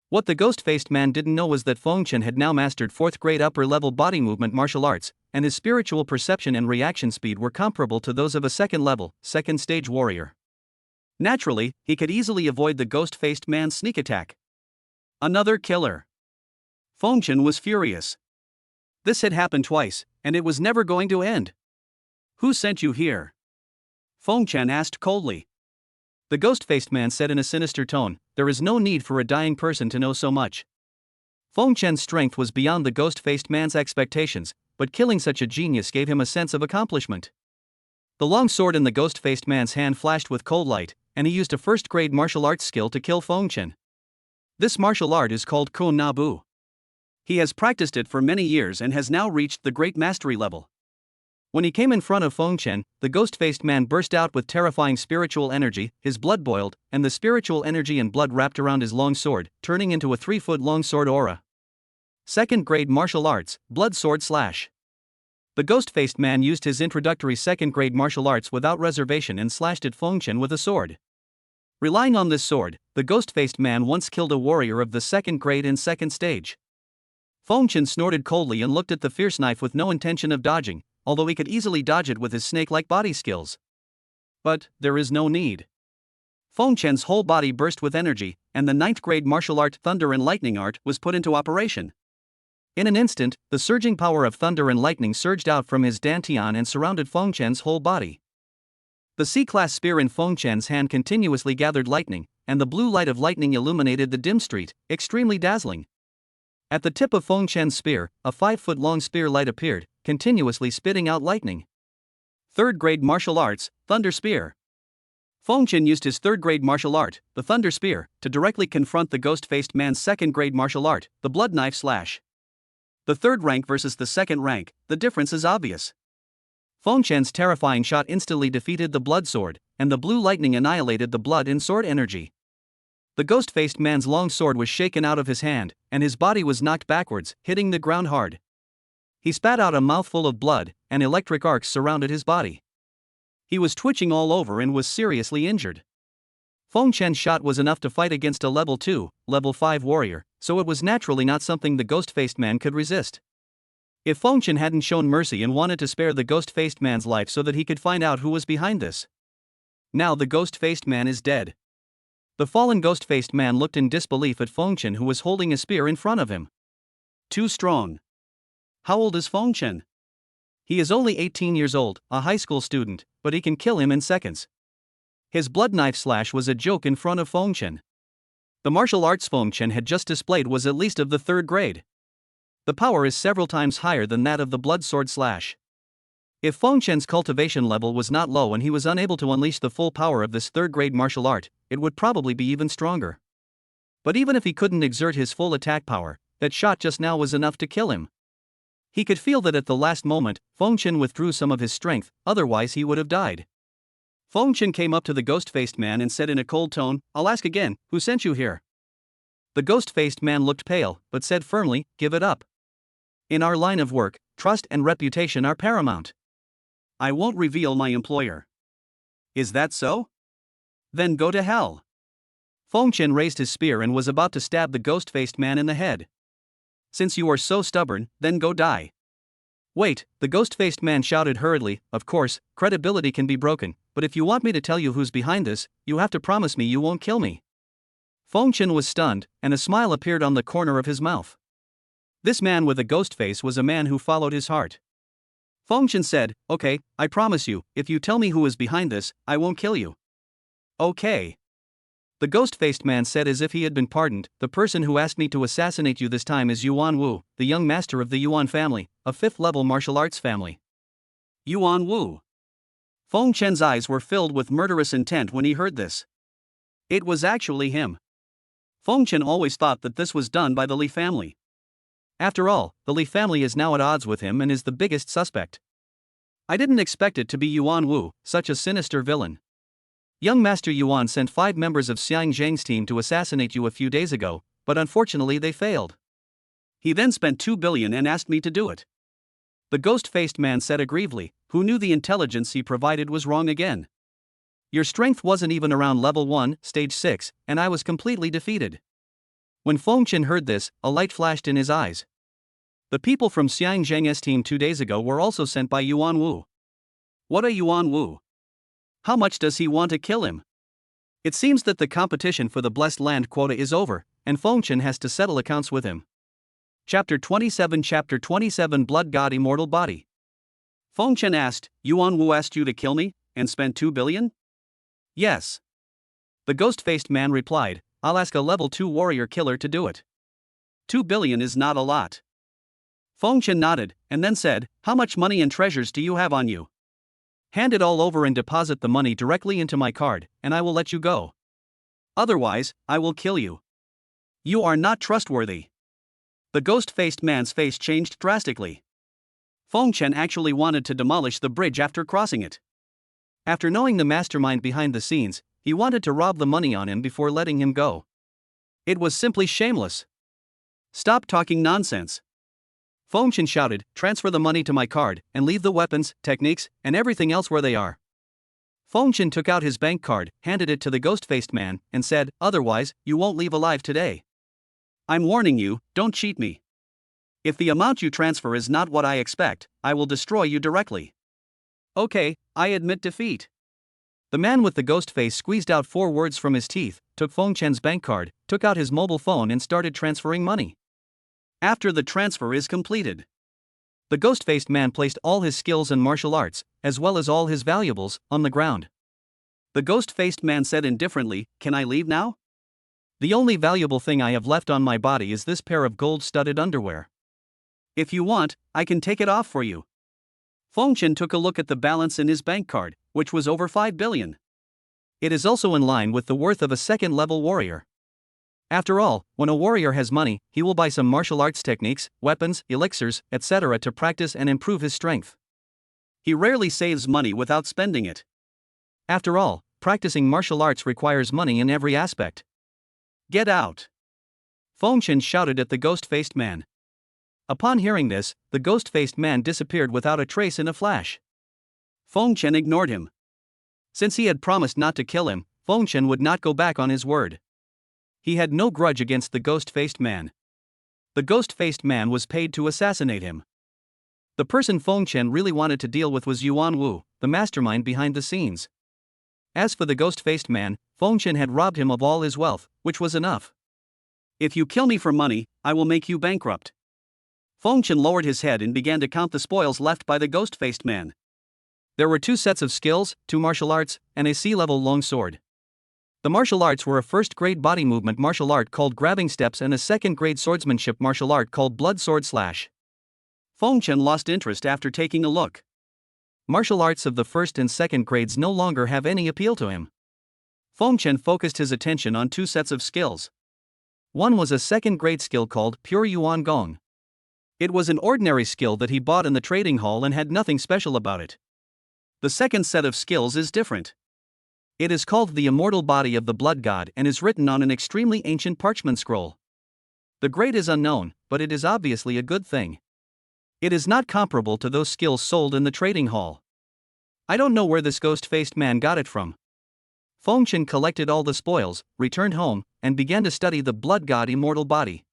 What the ghost-faced man didn't know was that Feng Chen had now mastered 4th grade upper-level body movement martial arts, and his spiritual perception and reaction speed were comparable to those of a second-level, second-stage warrior. Naturally, he could easily avoid the ghost-faced man's sneak attack. Another killer. Feng Chen was furious. This had happened twice, and it was never going to end. Who sent you here? Feng Chen asked coldly. The ghost-faced man said in a sinister tone, "There is no need for a dying person to know so much." Feng Chen's strength was beyond the ghost-faced man's expectations, but killing such a genius gave him a sense of accomplishment. The long sword in the ghost-faced man's hand flashed with cold light, and he used a first-grade martial arts skill to kill Feng Chen. This martial art is called Kun Na Bu. He has practiced it for many years and has now reached the great mastery level. When he came in front of Feng Chen, the ghost-faced man burst out with terrifying spiritual energy, his blood boiled, and the spiritual energy and blood wrapped around his long sword, turning into a 3-foot-long sword aura. Second-grade martial arts, blood sword slash. The ghost-faced man used his introductory second-grade martial arts without reservation and slashed at Feng Chen with a sword. Relying on this sword, the ghost-faced man once killed a warrior of the second grade in second stage. Feng Chen snorted coldly and looked at the fierce knife with no intention of dodging, although he could easily dodge it with his snake-like body skills. But there is no need. Feng Chen's whole body burst with energy, and the 9th-grade martial art Thunder and Lightning art was put into operation. In an instant, the surging power of thunder and lightning surged out from his dantian and surrounded Feng Chen's whole body. The C-class spear in Feng Chen's hand continuously gathered lightning, and the blue light of lightning illuminated the dim street, extremely dazzling. At the tip of Feng Chen's spear, a 5-foot-long spear light appeared, continuously spitting out lightning. Third-grade martial arts, Thunder Spear. Feng Chen used his third-grade martial art, the Thunder Spear, to directly confront the ghost-faced man's second-grade martial art, the Blood Knife Slash. The third rank versus the second rank, the difference is obvious. Feng Chen's terrifying shot instantly defeated the blood sword, and the blue lightning annihilated the blood and sword energy. The ghost-faced man's long sword was shaken out of his hand, and his body was knocked backwards, hitting the ground hard. He spat out a mouthful of blood, and electric arcs surrounded his body. He was twitching all over and was seriously injured. Feng Chen's shot was enough to fight against a level 2, level 5 warrior, so it was naturally not something the ghost-faced man could resist. If Feng Chen hadn't shown mercy and wanted to spare the ghost-faced man's life so that he could find out who was behind this. Now the ghost-faced man is dead. The fallen ghost-faced man looked in disbelief at Feng Chen, who was holding a spear in front of him. Too strong. How old is Feng Chen? He is only 18 years old, a high school student, but he can kill him in seconds. His blood knife slash was a joke in front of Feng Chen. The martial arts Feng Chen had just displayed was at least of the third grade. The power is several times higher than that of the blood sword slash. If Feng Chen's cultivation level was not low and he was unable to unleash the full power of this third-grade martial art, it would probably be even stronger. But even if he couldn't exert his full attack power, that shot just now was enough to kill him. He could feel that at the last moment, Feng Chen withdrew some of his strength, otherwise he would have died. Feng Chen came up to the ghost-faced man and said in a cold tone, "I'll ask again, who sent you here?" The ghost-faced man looked pale, but said firmly, "Give it up. In our line of work, trust and reputation are paramount. I won't reveal my employer." "Is that so? Then go to hell." Feng Chen raised his spear and was about to stab the ghost-faced man in the head. "Since you are so stubborn, then go die." "Wait," the ghost-faced man shouted hurriedly, "of course, credibility can be broken, but if you want me to tell you who's behind this, you have to promise me you won't kill me." Feng Chen was stunned, and a smile appeared on the corner of his mouth. This man with a ghost face was a man who followed his heart. Feng Chen said, "Okay, I promise you, if you tell me who is behind this, I won't kill you." "Okay." The ghost-faced man said as if he had been pardoned, "The person who asked me to assassinate you this time is Yuan Wu, the young master of the Yuan family, a 5th-level martial arts family." Yuan Wu. Feng Chen's eyes were filled with murderous intent when he heard this. It was actually him. Feng Chen always thought that this was done by the Li family. After all, the Li family is now at odds with him and is the biggest suspect. I didn't expect it to be Yuan Wu, such a sinister villain. Young Master Yuan sent 5 members of Xiang Zhang's team to assassinate you a few days ago, but unfortunately they failed. He then spent 2 billion and asked me to do it. The ghost-faced man said aggrievedly, who knew the intelligence he provided was wrong again. Your strength wasn't even around level 1, stage 6, and I was completely defeated. When Feng Chen heard this, a light flashed in his eyes. The people from Xiang Zhang's team 2 days ago were also sent by Yuan Wu. What a Yuan Wu! How much does he want to kill him? It seems that the competition for the Blessed Land quota is over, and Feng Chen has to settle accounts with him. Chapter 27 Blood God Immortal Body. Feng Chen asked, Yuan Wu asked you to kill me, and spend 2 billion? Yes. The ghost-faced man replied, I'll ask a level 2 warrior killer to do it. 2 billion is not a lot. Feng Chen nodded, and then said, How much money and treasures do you have on you? Hand it all over and deposit the money directly into my card, and I will let you go. Otherwise, I will kill you. You are not trustworthy. The ghost-faced man's face changed drastically. Feng Chen actually wanted to demolish the bridge after crossing it. After knowing the mastermind behind the scenes, he wanted to rob the money on him before letting him go. It was simply shameless. Stop talking nonsense. Feng Chen shouted, Transfer the money to my card, and leave the weapons, techniques, and everything else where they are. Feng Chen took out his bank card, handed it to the ghost-faced man, and said, Otherwise, you won't leave alive today. I'm warning you, don't cheat me. If the amount you transfer is not what I expect, I will destroy you directly. Okay, I admit defeat. The man with the ghost face squeezed out 4 words from his teeth, took Feng Chen's bank card, took out his mobile phone and started transferring money. After the transfer is completed, the ghost-faced man placed all his skills and martial arts, as well as all his valuables, on the ground. The ghost-faced man said indifferently, Can I leave now? The only valuable thing I have left on my body is this pair of gold-studded underwear. If you want, I can take it off for you. Feng Chen took a look at the balance in his bank card, which was over 5 billion. It is also in line with the worth of a second-level warrior. After all, when a warrior has money, he will buy some martial arts techniques, weapons, elixirs, etc. to practice and improve his strength. He rarely saves money without spending it. After all, practicing martial arts requires money in every aspect. Get out! Feng Chen shouted at the ghost-faced man. Upon hearing this, the ghost-faced man disappeared without a trace in a flash. Feng Chen ignored him. Since he had promised not to kill him, Feng Chen would not go back on his word. He had no grudge against the ghost-faced man. The ghost-faced man was paid to assassinate him. The person Feng Chen really wanted to deal with was Yuan Wu, the mastermind behind the scenes. As for the ghost-faced man, Feng Chen had robbed him of all his wealth, which was enough. If you kill me for money, I will make you bankrupt. Feng Chen lowered his head and began to count the spoils left by the ghost-faced man. There were 2 sets of skills, 2 martial arts, and a sea-level longsword. The martial arts were a first-grade body movement martial art called grabbing steps and a second-grade swordsmanship martial art called blood sword slash. Feng Chen lost interest after taking a look. Martial arts of the first and second grades no longer have any appeal to him. Feng Chen focused his attention on 2 sets of skills. One was a second-grade skill called Pure Yuan Gong. It was an ordinary skill that he bought in the trading hall and had nothing special about it. The second set of skills is different. It is called the Immortal Body of the Blood God and is written on an extremely ancient parchment scroll. The grade is unknown, but it is obviously a good thing. It is not comparable to those skills sold in the trading hall. I don't know where this ghost-faced man got it from. Feng Chen collected all the spoils, returned home, and began to study the Blood God Immortal Body.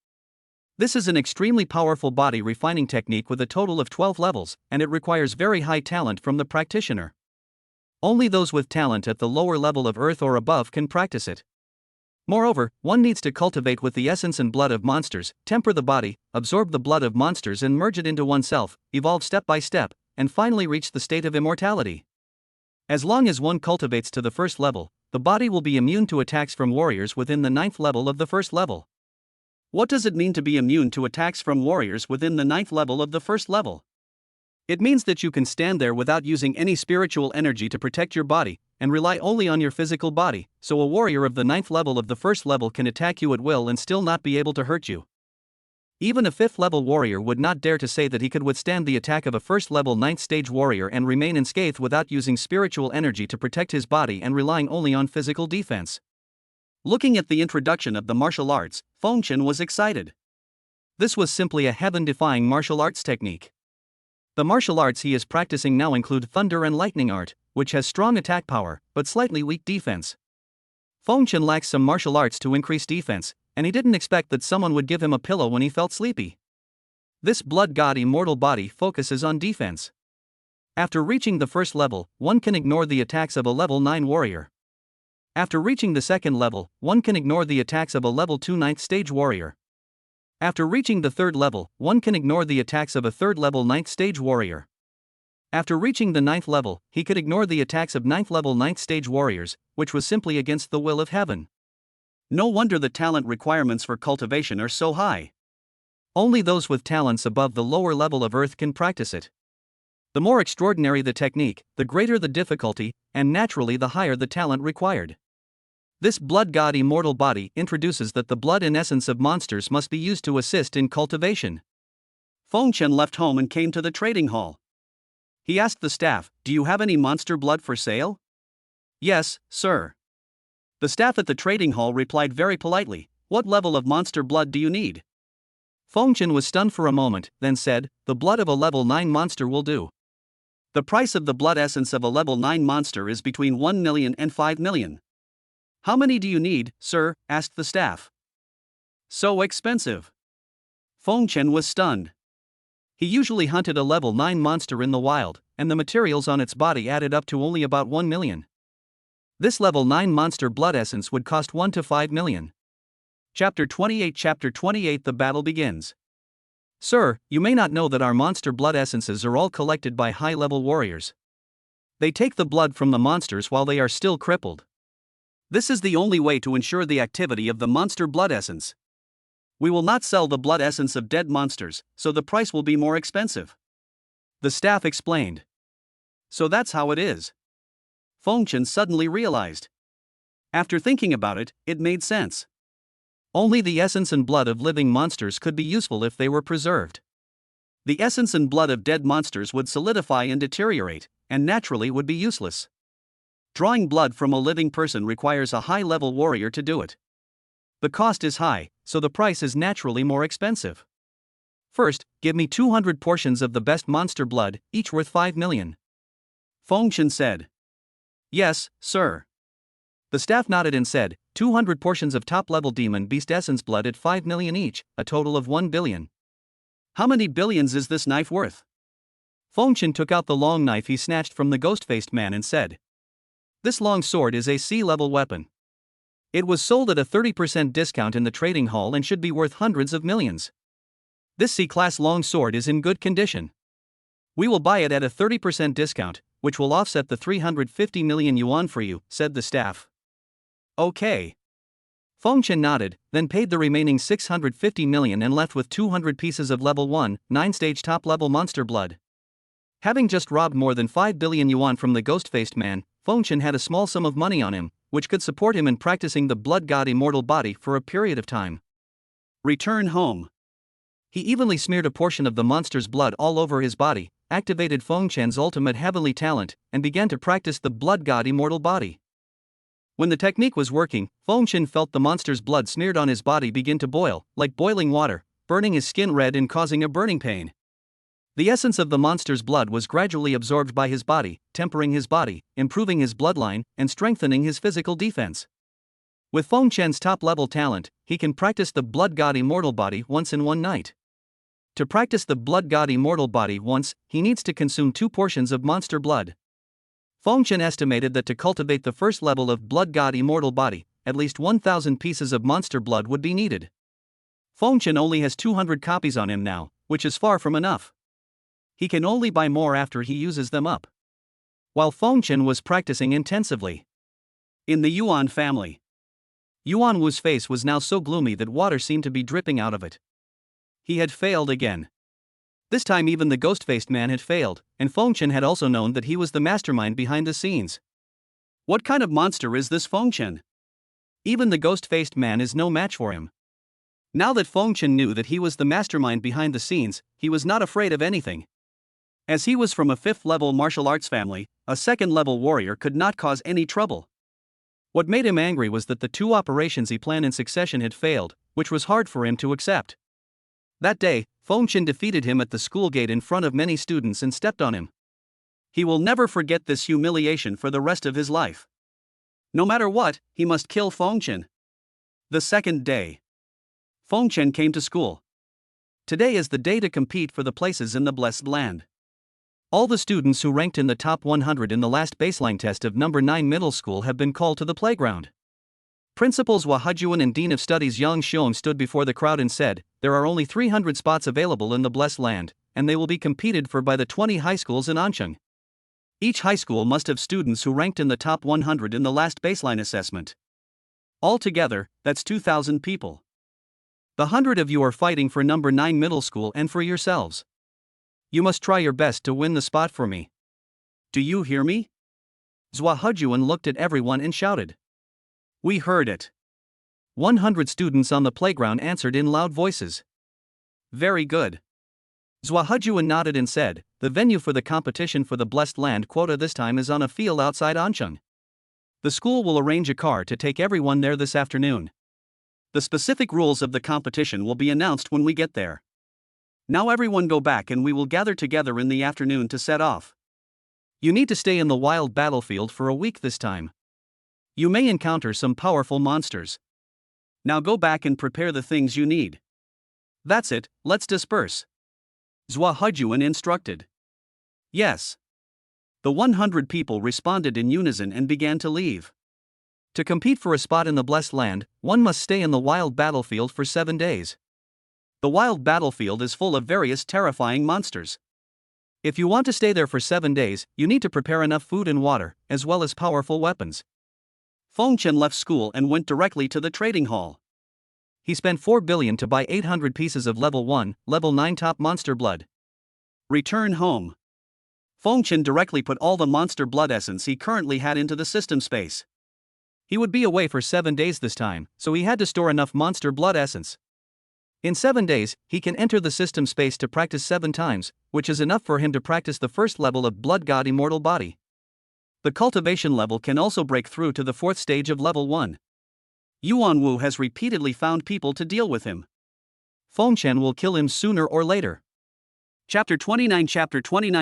This is an extremely powerful body refining technique with a total of 12 levels, and it requires very high talent from the practitioner. Only those with talent at the lower level of Earth or above can practice it. Moreover, one needs to cultivate with the essence and blood of monsters, temper the body, absorb the blood of monsters and merge it into oneself, evolve step by step, and finally reach the state of immortality. As long as one cultivates to the first level, the body will be immune to attacks from warriors within the 9th level of the first level. What does it mean to be immune to attacks from warriors within the 9th level of the first level? It means that you can stand there without using any spiritual energy to protect your body, and rely only on your physical body, so a warrior of the 9th level of the first level can attack you at will and still not be able to hurt you. Even a 5th level warrior would not dare to say that he could withstand the attack of a first level 9th stage warrior and remain unscathed without using spiritual energy to protect his body and relying only on physical defense. Looking at the introduction of the martial arts, Feng Chen was excited. This was simply a heaven-defying martial arts technique. The martial arts he is practicing now include Thunder and Lightning Art, which has strong attack power, but slightly weak defense. Feng Chen lacks some martial arts to increase defense, and he didn't expect that someone would give him a pillow when he felt sleepy. This Blood God Immortal Body focuses on defense. After reaching the first level, one can ignore the attacks of a level 9 warrior. After reaching the second level, one can ignore the attacks of a level 2 9th stage warrior. After reaching the 3rd level, one can ignore the attacks of a 3rd level 9th stage warrior. After reaching the 9th level, he could ignore the attacks of 9th level 9th stage warriors, which was simply against the will of heaven. No wonder the talent requirements for cultivation are so high. Only those with talents above the lower level of earth can practice it. The more extraordinary the technique, the greater the difficulty, and naturally the higher the talent required. This blood god immortal body introduces that the blood and essence of monsters must be used to assist in cultivation. Feng Chen left home and came to the trading hall. He asked the staff, "Do you have any monster blood for sale?" "Yes, sir." The staff at the trading hall replied very politely, "What level of monster blood do you need?" Feng Chen was stunned for a moment, then said, "The blood of a level 9 monster will do." The price of the blood essence of a level 9 monster is between 1 million and 5 million. "How many do you need, sir?" asked the staff. "So expensive." Feng Chen was stunned. He usually hunted a level 9 monster in the wild, and the materials on its body added up to only about 1 million. This level 9 monster blood essence would cost 1 to 5 million. Chapter 28 The battle begins. "Sir, you may not know that our monster blood essences are all collected by high-level warriors. They take the blood from the monsters while they are still crippled. This is the only way to ensure the activity of the monster blood essence. We will not sell the blood essence of dead monsters, so the price will be more expensive." The staff explained. "So that's how it is." Feng Chen suddenly realized. After thinking about it, it made sense. Only the essence and blood of living monsters could be useful if they were preserved. The essence and blood of dead monsters would solidify and deteriorate, and naturally would be useless. Drawing blood from a living person requires a high-level warrior to do it. The cost is high, so the price is naturally more expensive. "First, give me 200 portions of the best monster blood, each worth 5 million. Feng Chen said. "Yes, sir." The staff nodded and said, 200 portions of top-level demon beast essence blood at 5 million each, a total of 1 billion. "How many billions is this knife worth?" Feng Chen took out the long knife he snatched from the ghost-faced man and said, "This long sword is a C-level weapon. It was sold at a 30% discount in the trading hall and should be worth hundreds of millions. This C-class long sword is in good condition. We will buy it at a 30% discount, which will offset the 350 million yuan for you," said the staff. "Okay." Feng Chen nodded, then paid the remaining 650 million and left with 200 pieces of level 1, 9-stage top-level monster blood. Having just robbed more than 5 billion yuan from the ghost-faced man, Feng Chen had a small sum of money on him, which could support him in practicing the blood god immortal body for a period of time. Return home. He evenly smeared a portion of the monster's blood all over his body, activated Feng Chen's ultimate heavenly talent, and began to practice the blood god immortal body. When the technique was working, Feng Chen felt the monster's blood smeared on his body begin to boil, like boiling water, burning his skin red and causing a burning pain. The essence of the monster's blood was gradually absorbed by his body, tempering his body, improving his bloodline, and strengthening his physical defense. With Feng Chen's top-level talent, he can practice the blood god immortal body once in one night. To practice the blood god immortal body once, he needs to consume 2 portions of monster blood. Feng Chen estimated that to cultivate the first level of blood god immortal body, at least 1,000 pieces of monster blood would be needed. Feng Chen only has 200 copies on him now, which is far from enough. He can only buy more after he uses them up. While Feng Chen was practicing intensively. In the Yuan family. Yuan Wu's face was now so gloomy that water seemed to be dripping out of it. He had failed again. This time even the ghost-faced man had failed, and Feng Chen had also known that he was the mastermind behind the scenes. What kind of monster is this Feng Chen? Even the ghost-faced man is no match for him. Now that Feng Chen knew that he was the mastermind behind the scenes, he was not afraid of anything. As he was from a 5th-level martial arts family, a 2nd-level warrior could not cause any trouble. What made him angry was that the 2 operations he planned in succession had failed, which was hard for him to accept. That day, Feng Chen defeated him at the school gate in front of many students and stepped on him. He will never forget this humiliation for the rest of his life. No matter what, he must kill Feng Chen. The second day. Feng Chen came to school. Today is the day to compete for the places in the Blessed Land. All the students who ranked in the top 100 in the last baseline test of number 9 middle school have been called to the playground. Principals Hua Hujuan and Dean of Studies Yang Xiong stood before the crowd and said, "There are only 300 spots available in the Blessed Land, and they will be competed for by the 20 high schools in Ancheng. Each high school must have students who ranked in the top 100 in the last baseline assessment. Altogether, that's 2,000 people. The 100 of you are fighting for number 9 middle school and for yourselves. You must try your best to win the spot for me. Do you hear me?" Zhua Hujuan looked at everyone and shouted. "We heard it." 100 students on the playground answered in loud voices. "Very good." Zhua Hujuan nodded and said, "The venue for the competition for the Blessed Land quota this time is on a field outside Ancheng. The school will arrange a car to take everyone there this afternoon. The specific rules of the competition will be announced when we get there. Now everyone go back and we will gather together in the afternoon to set off. You need to stay in the wild battlefield for a week this time. You may encounter some powerful monsters. Now go back and prepare the things you need. That's it, let's disperse." Zhua Hujuan instructed. Yes. The 100 people responded in unison and began to leave. To compete for a spot in the Blessed Land, one must stay in the wild battlefield for 7 days. The wild battlefield is full of various terrifying monsters. If you want to stay there for 7 days, you need to prepare enough food and water, as well as powerful weapons. Feng Chen left school and went directly to the trading hall. He spent 4 billion to buy 800 pieces of level 1, level 9 top monster blood. Return home. Feng Chen directly put all the monster blood essence he currently had into the system space. He would be away for 7 days this time, so he had to store enough monster blood essence. In 7 days, he can enter the system space to practice 7 times, which is enough for him to practice the first level of Blood God Immortal Body. The cultivation level can also break through to the 4th stage of level 1. Yuan Wu has repeatedly found people to deal with him. Feng Chen will kill him sooner or later. Chapter 29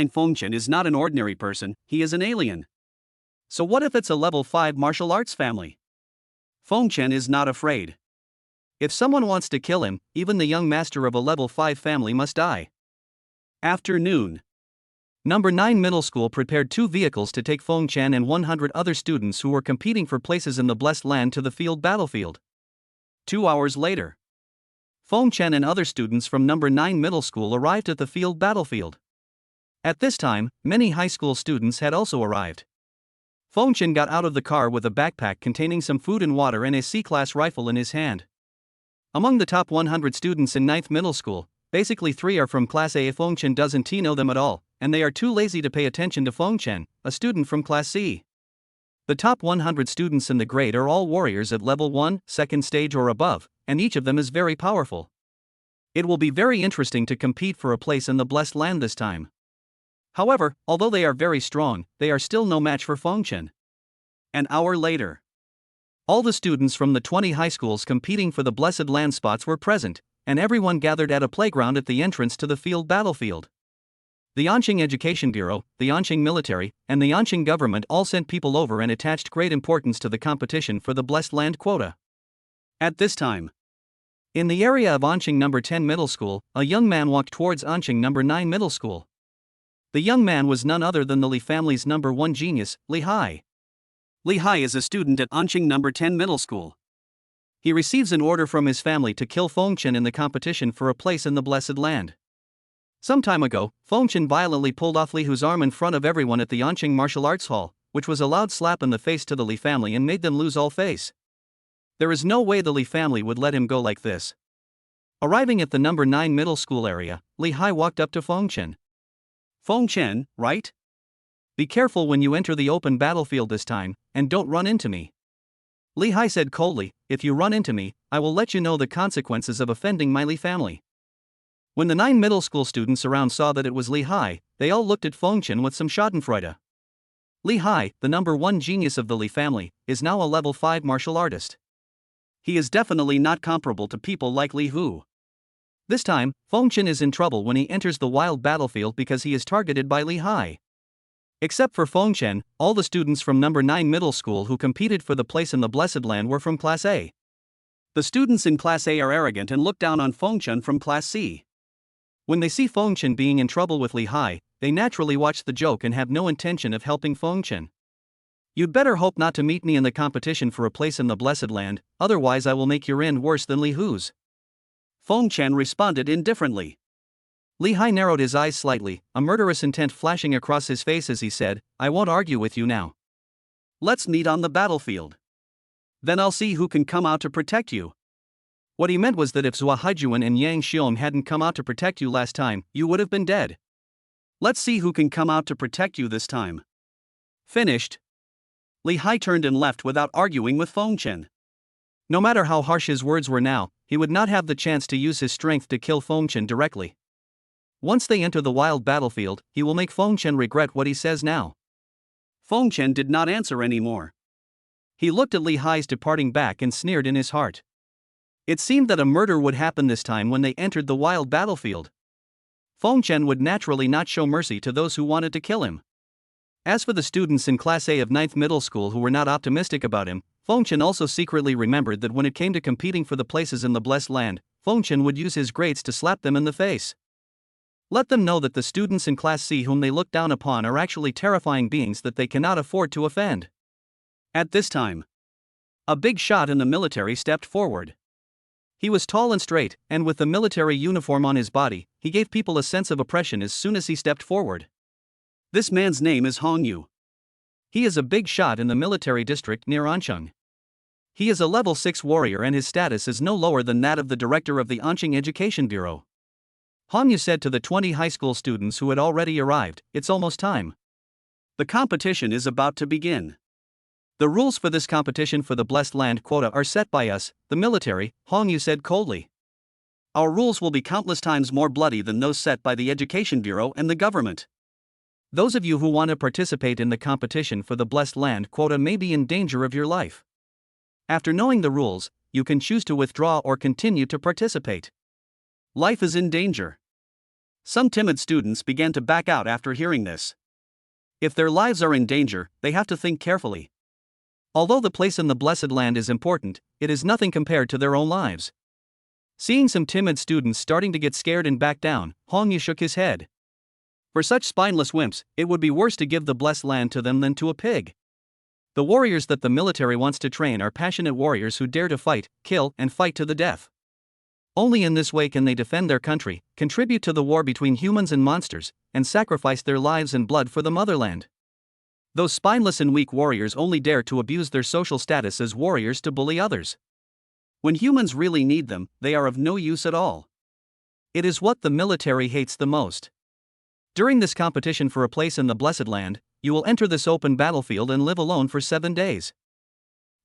Feng Chen is not an ordinary person, he is an alien. So what if it's a level 5 martial arts family? Feng Chen is not afraid. If someone wants to kill him, even the young master of a level 5 family must die. Afternoon. Number 9 Middle School prepared 2 vehicles to take Feng Chen and 100 other students who were competing for places in the Blessed Land to the field battlefield. 2 hours later. Feng Chen and other students from number 9 Middle School arrived at the field battlefield. At this time, many high school students had also arrived. Feng Chen got out of the car with a backpack containing some food and water and a C-class rifle in his hand. Among the top 100 students in 9th Middle School, basically 3 are from Class A. Feng Chen doesn't know them at all, and they are too lazy to pay attention to Feng Chen, a student from Class C. The top 100 students in the grade are all warriors at level 1, 2nd stage or above, and each of them is very powerful. It will be very interesting to compete for a place in the Blessed Land this time. However, although they are very strong, they are still no match for Feng Chen. An hour later. All the students from the 20 high schools competing for the Blessed Land spots were present, and everyone gathered at a playground at the entrance to the field battlefield. The Anqing Education Bureau, the Anqing Military, and the Anqing government all sent people over and attached great importance to the competition for the Blessed Land quota. At this time, in the area of Anqing number 10 Middle School, a young man walked towards Anqing number 9 Middle School. The young man was none other than the Li family's number 1 genius, Li Hai. Li Hai is a student at Anqing number 10 Middle School. He receives an order from his family to kill Feng Chen in the competition for a place in the Blessed Land. Some time ago, Feng Chen violently pulled off Li Hu's arm in front of everyone at the Anqing Martial Arts Hall, which was a loud slap in the face to the Li family and made them lose all face. There is no way the Li family would let him go like this. Arriving at the number 9 Middle School area, Li Hai walked up to Feng Chen. "Feng Chen, right? Be careful when you enter the open battlefield this time, and don't run into me." Li Hai said coldly, "If you run into me, I will let you know the consequences of offending my Li family." When the 9 middle school students around saw that it was Li Hai, they all looked at Feng Chen with some schadenfreude. Li Hai, the number 1 genius of the Li family, is now a level 5 martial artist. He is definitely not comparable to people like Li Hu. This time, Feng Chen is in trouble when he enters the wild battlefield because he is targeted by Li Hai. Except for Feng Chen, all the students from number 9 middle school who competed for the place in the Blessed Land were from Class A. The students in Class A are arrogant and look down on Feng Chen from Class C. When they see Feng Chen being in trouble with Li Hai, they naturally watch the joke and have no intention of helping Feng Chen. You'd better hope not to meet me in the competition for a place in the Blessed Land, otherwise I will make your end worse than Li Hu's. Feng Chen responded indifferently. Li Hai narrowed his eyes slightly, a murderous intent flashing across his face as he said, I won't argue with you now. Let's meet on the battlefield. Then I'll see who can come out to protect you. What he meant was that if Zhua Haijuan and Yang Xiong hadn't come out to protect you last time, you would have been dead. Let's see who can come out to protect you this time. Finished. Li Hai turned and left without arguing with Feng Chen. No matter how harsh his words were now, he would not have the chance to use his strength to kill Feng Chen directly. Once they enter the wild battlefield, he will make Feng Chen regret what he says now. Feng Chen did not answer anymore. He looked at Li Hai's departing back and sneered in his heart. It seemed that a murder would happen this time when they entered the wild battlefield. Feng Chen would naturally not show mercy to those who wanted to kill him. As for the students in Class A of 9th Middle School who were not optimistic about him, Feng Chen also secretly remembered that when it came to competing for the places in the Blessed Land, Feng Chen would use his grades to slap them in the face. Let them know that the students in Class C whom they look down upon are actually terrifying beings that they cannot afford to offend. At this time, a big shot in the military stepped forward. He was tall and straight, and with the military uniform on his body, he gave people a sense of oppression as soon as he stepped forward. This man's name is Hong Yu. He is a big shot in the military district near Ancheng. He is a level 6 warrior and his status is no lower than that of the director of the Ancheng Education Bureau. Hong Yu said to the 20 high school students who had already arrived, it's almost time. The competition is about to begin. The rules for this competition for the Blessed Land quota are set by us, the military, Hong Yu said coldly. Our rules will be countless times more bloody than those set by the Education Bureau and the government. Those of you who want to participate in the competition for the Blessed Land quota may be in danger of your life. After knowing the rules, you can choose to withdraw or continue to participate. Life is in danger. Some timid students began to back out after hearing this. If their lives are in danger, they have to think carefully. Although the place in the Blessed Land is important, it is nothing compared to their own lives. Seeing some timid students starting to get scared and back down, Hong Yu shook his head. For such spineless wimps, it would be worse to give the Blessed Land to them than to a pig. The warriors that the military wants to train are passionate warriors who dare to fight, kill, and fight to the death. Only in this way can they defend their country, contribute to the war between humans and monsters, and sacrifice their lives and blood for the motherland. Those spineless and weak warriors only dare to abuse their social status as warriors to bully others. When humans really need them, they are of no use at all. It is what the military hates the most. During this competition for a place in the Blessed Land, you will enter this open battlefield and live alone for 7 days.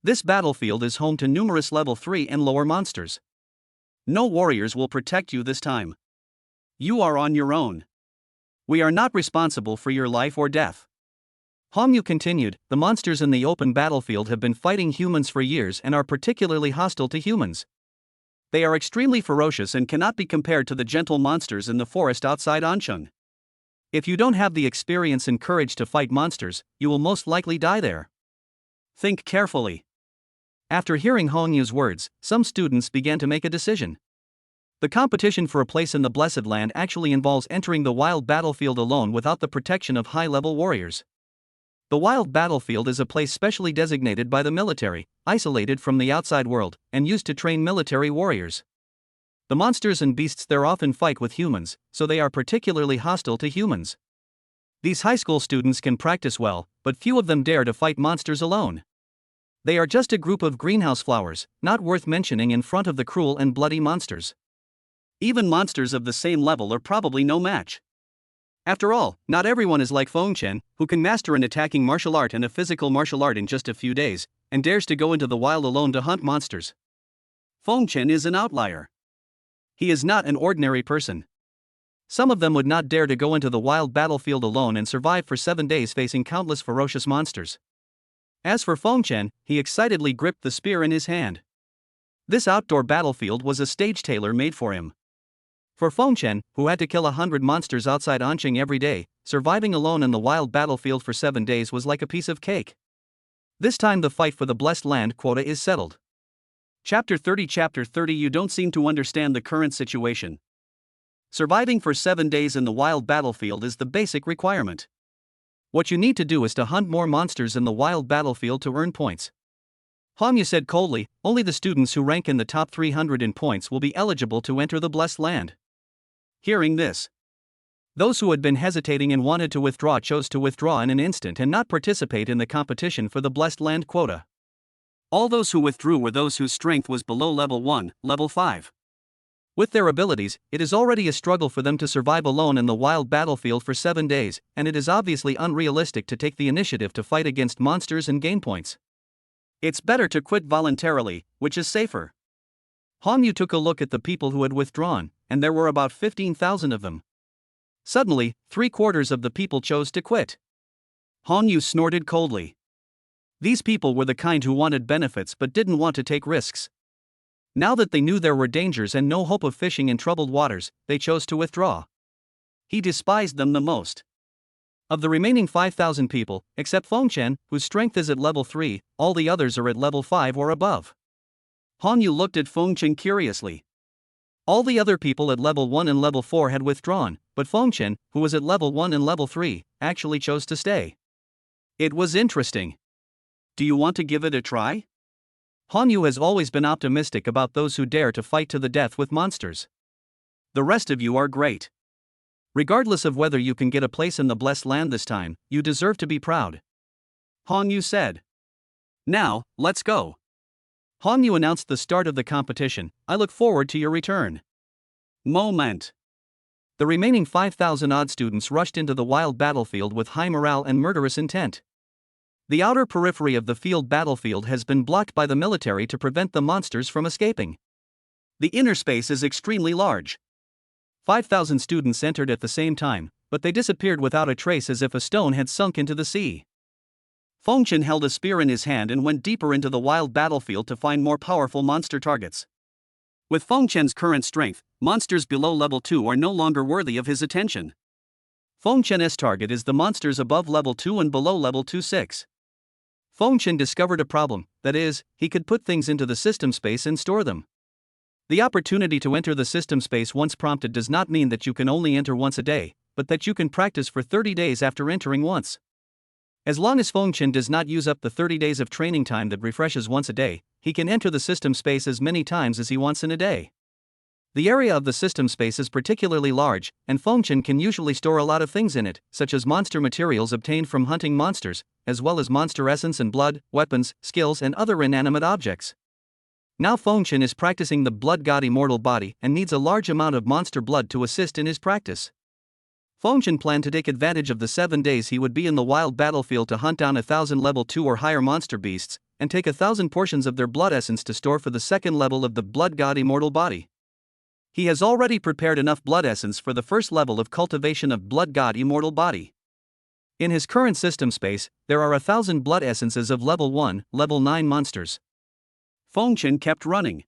This battlefield is home to numerous level 3 and lower monsters. No warriors will protect you this time. You are on your own. We are not responsible for your life or death. Hong Yu continued, the monsters in the open battlefield have been fighting humans for years and are particularly hostile to humans. They are extremely ferocious and cannot be compared to the gentle monsters in the forest outside Ancheng. If you don't have the experience and courage to fight monsters, you will most likely die there. Think carefully. After hearing Hong Yu's words, some students began to make a decision. The competition for a place in the Blessed Land actually involves entering the wild battlefield alone without the protection of high-level warriors. The wild battlefield is a place specially designated by the military, isolated from the outside world, and used to train military warriors. The monsters and beasts there often fight with humans, so they are particularly hostile to humans. These high school students can practice well, but few of them dare to fight monsters alone. They are just a group of greenhouse flowers, not worth mentioning in front of the cruel and bloody monsters. Even monsters of the same level are probably no match. After all, not everyone is like Feng Chen, who can master an attacking martial art and a physical martial art in just a few days, and dares to go into the wild alone to hunt monsters. Feng Chen is an outlier. He is not an ordinary person. Some of them would not dare to go into the wild battlefield alone and survive for 7 days facing countless ferocious monsters. As for Feng Chen, he excitedly gripped the spear in his hand. This outdoor battlefield was a stage tailor-made for him. For Feng Chen, who had to kill 100 monsters outside Ancheng every day, surviving alone in the wild battlefield for 7 days was like a piece of cake. This time the fight for the Blessed Land quota is settled. Chapter 30 You don't seem to understand the current situation. Surviving for 7 days in the wild battlefield is the basic requirement. What you need to do is to hunt more monsters in the wild battlefield to earn points. Hongyu said coldly, only the students who rank in the top 300 in points will be eligible to enter the Blessed Land. Hearing this, those who had been hesitating and wanted to withdraw chose to withdraw in an instant and not participate in the competition for the Blessed Land quota. All those who withdrew were those whose strength was below level 1, level 5. With their abilities, it is already a struggle for them to survive alone in the wild battlefield for 7 days, and it is obviously unrealistic to take the initiative to fight against monsters and gain points. It's better to quit voluntarily, which is safer. Hongyu took a look at the people who had withdrawn, and there were about 15,000 of them. Suddenly, 3/4 of the people chose to quit. Hongyu snorted coldly. These people were the kind who wanted benefits but didn't want to take risks. Now that they knew there were dangers and no hope of fishing in troubled waters, they chose to withdraw. He despised them the most. Of the remaining 5,000 people, except Fengchen, whose strength is at level 3, all the others are at level 5 or above. Hongyu looked at Fengchen curiously. All the other people at level 1 and level 4 had withdrawn, but Fengchen, who was at level 1 and level 3, actually chose to stay. It was interesting. Do you want to give it a try? Hongyu has always been optimistic about those who dare to fight to the death with monsters. The rest of you are great. Regardless of whether you can get a place in the Blessed Land this time, you deserve to be proud. Hongyu said. Now, let's go. Hongyu announced the start of the competition. I look forward to your return. Moment. The remaining 5,000 odd students rushed into the wild battlefield with high morale and murderous intent. The outer periphery of the field battlefield has been blocked by the military to prevent the monsters from escaping. The inner space is extremely large. 5,000 students entered at the same time, but they disappeared without a trace as if a stone had sunk into the sea. Fengchen held a spear in his hand and went deeper into the wild battlefield to find more powerful monster targets. With Fengchen's current strength, monsters below level 2 are no longer worthy of his attention. Fengchen's target is the monsters above level 2 and below level 2-6. Fengchen discovered a problem, that is, he could put things into the system space and store them. The opportunity to enter the system space once prompted does not mean that you can only enter once a day, but that you can practice for 30 days after entering once. As long as Fengchen does not use up the 30 days of training time that refreshes once a day, he can enter the system space as many times as he wants in a day. The area of the system space is particularly large, and Fengchen can usually store a lot of things in it, such as monster materials obtained from hunting monsters, as well as monster essence and blood, weapons, skills and other inanimate objects. Now Fengchen is practicing the blood god immortal body and needs a large amount of monster blood to assist in his practice. Fengchen planned to take advantage of the 7 days he would be in the wild battlefield to hunt down 1,000 level 2 or higher monster beasts, and take 1,000 portions of their blood essence to store for the second level of the blood god immortal body. He has already prepared enough blood essence for the first level of cultivation of blood god immortal body. In his current system space, there are 1,000 blood essences of level 1, level 9 monsters. Fengchen kept running.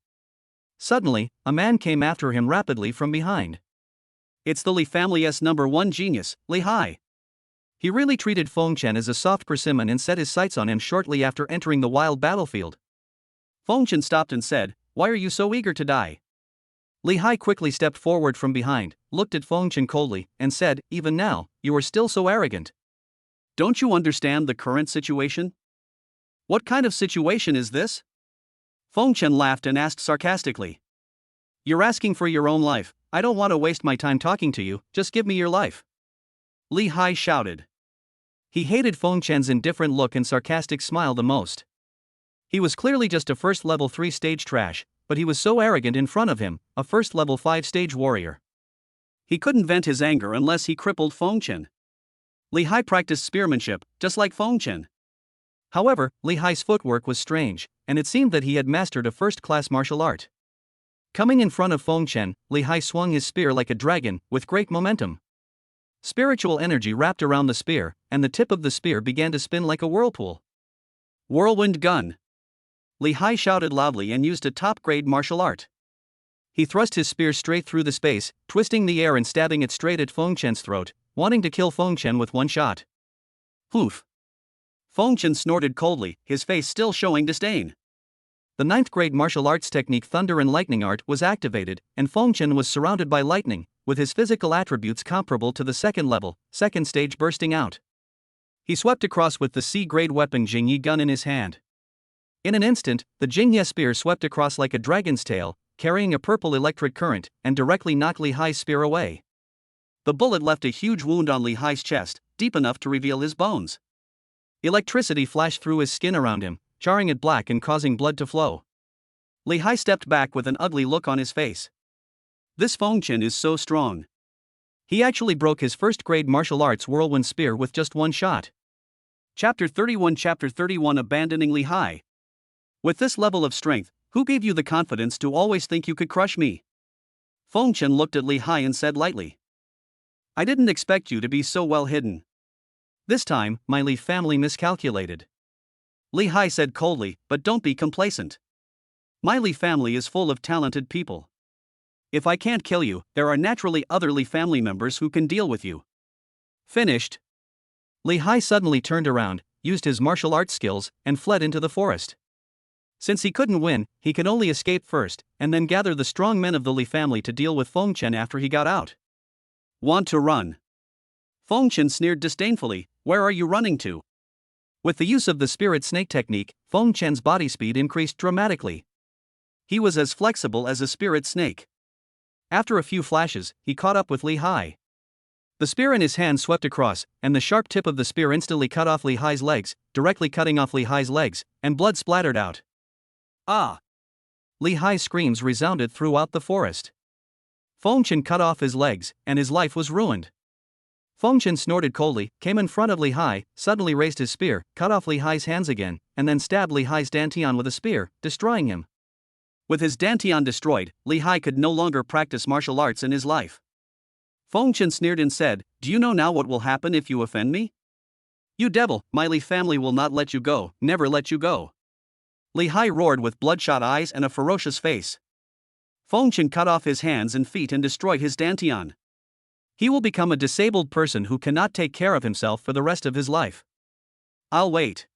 Suddenly, a man came after him rapidly from behind. It's the Li family's number 1 genius, Li Hai. He really treated Fengchen as a soft persimmon and set his sights on him shortly after entering the wild battlefield. Fengchen stopped and said, "Why are you so eager to die?" Li Hai quickly stepped forward from behind, looked at Fengchen coldly, and said, "Even now, you are still so arrogant. Don't you understand the current situation?" "What kind of situation is this?" Fengchen laughed and asked sarcastically. "You're asking for your own life. I don't want to waste my time talking to you, just give me your life." Li Hai shouted. He hated Fengchen's indifferent look and sarcastic smile the most. He was clearly just a first level 3 stage trash, but he was so arrogant in front of him, a first level 5 stage warrior. He couldn't vent his anger unless he crippled Fengchen. Li Hai practiced spearmanship, just like Fengchen. However, Li Hai's footwork was strange, and it seemed that he had mastered a first-class martial art. Coming in front of Fengchen, Li Hai swung his spear like a dragon, with great momentum. Spiritual energy wrapped around the spear, and the tip of the spear began to spin like a whirlpool. Whirlwind gun! Li Hai shouted loudly and used a top-grade martial art. He thrust his spear straight through the space, twisting the air and stabbing it straight at Fengchen's throat, wanting to kill Fengchen with one shot. Poof! Fengchen snorted coldly, his face still showing disdain. The 9th grade martial arts technique Thunder and Lightning Art was activated, and Fengchen was surrounded by lightning, with his physical attributes comparable to the second level, second stage bursting out. He swept across with the C-grade weapon Jingyi gun in his hand. In an instant, the Jingye spear swept across like a dragon's tail, carrying a purple electric current, and directly knocked Li Hai's spear away. The bullet left a huge wound on Li Hai's chest, deep enough to reveal his bones. Electricity flashed through his skin around him, charring it black and causing blood to flow. Li Hai stepped back with an ugly look on his face. This Fengchen is so strong. He actually broke his first-grade martial arts whirlwind spear with just one shot. Chapter 31 Abandoning Li Hai. With this level of strength, who gave you the confidence to always think you could crush me? Fengchen looked at Li Hai and said lightly. I didn't expect you to be so well hidden. This time, my Li family miscalculated. Li Hai said coldly, but don't be complacent. My Li family is full of talented people. If I can't kill you, there are naturally other Li family members who can deal with you. Finished. Li Hai suddenly turned around, used his martial arts skills, and fled into the forest. Since he couldn't win, he could only escape first, and then gather the strong men of the Li family to deal with Fengchen after he got out. Want to run? Fengchen sneered disdainfully, where are you running to? With the use of the spirit snake technique, Fengchen's body speed increased dramatically. He was as flexible as a spirit snake. After a few flashes, he caught up with Li Hai. The spear in his hand swept across, and the sharp tip of the spear instantly cut off Li Hai's legs, directly cutting off Li Hai's legs, and blood splattered out. Ah! Li Hai's screams resounded throughout the forest. Fengchen cut off his legs, and his life was ruined. Fengchen snorted coldly, came in front of Li Hai, suddenly raised his spear, cut off Li Hai's hands again, and then stabbed Li Hai's dantian with a spear, destroying him. With his dantian destroyed, Li Hai could no longer practice martial arts in his life. Fengchen sneered and said, do you know now what will happen if you offend me? You devil, my Li family will not let you go, never let you go. Li Hai roared with bloodshot eyes and a ferocious face. Fengchen cut off his hands and feet and destroyed his dantian. He will become a disabled person who cannot take care of himself for the rest of his life. I'll wait.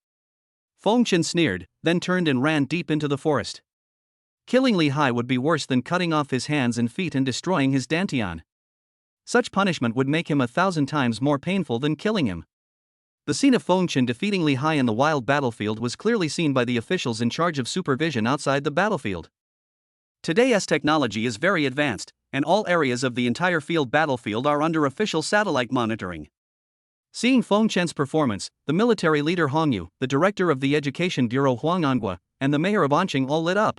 Fengchen sneered, then turned and ran deep into the forest. Killing Li Hai would be worse than cutting off his hands and feet and destroying his dantian. Such punishment would make him 1,000 times more painful than killing him. The scene of Fengchen defeating Li Hai in the wild battlefield was clearly seen by the officials in charge of supervision outside the battlefield. Today's technology is very advanced, and all areas of the entire field battlefield are under official satellite monitoring. Seeing Fengchen's performance, the military leader Hong Yu, the director of the Education Bureau Huang Angua, and the mayor of Anqing all lit up.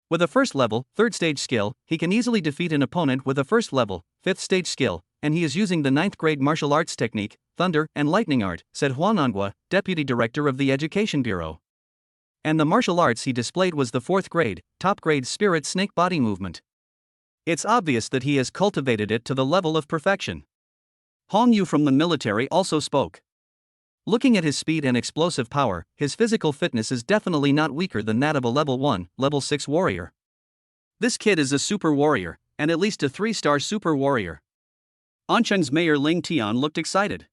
With a first-level, third-stage skill, he can easily defeat an opponent with a first-level, fifth-stage skill, and he is using the 9th-grade martial arts technique, Thunder and Lightning Art, said Huang Angua, deputy director of the Education Bureau. And the martial arts he displayed was the 4th-grade, top-grade spirit snake body movement. It's obvious that he has cultivated it to the level of perfection. Hong Yu from the military also spoke. Looking at his speed and explosive power, his physical fitness is definitely not weaker than that of a level 1, level 6 warrior. This kid is a super warrior, and at least a 3-star super warrior. Anqing's mayor Ling Tian looked excited.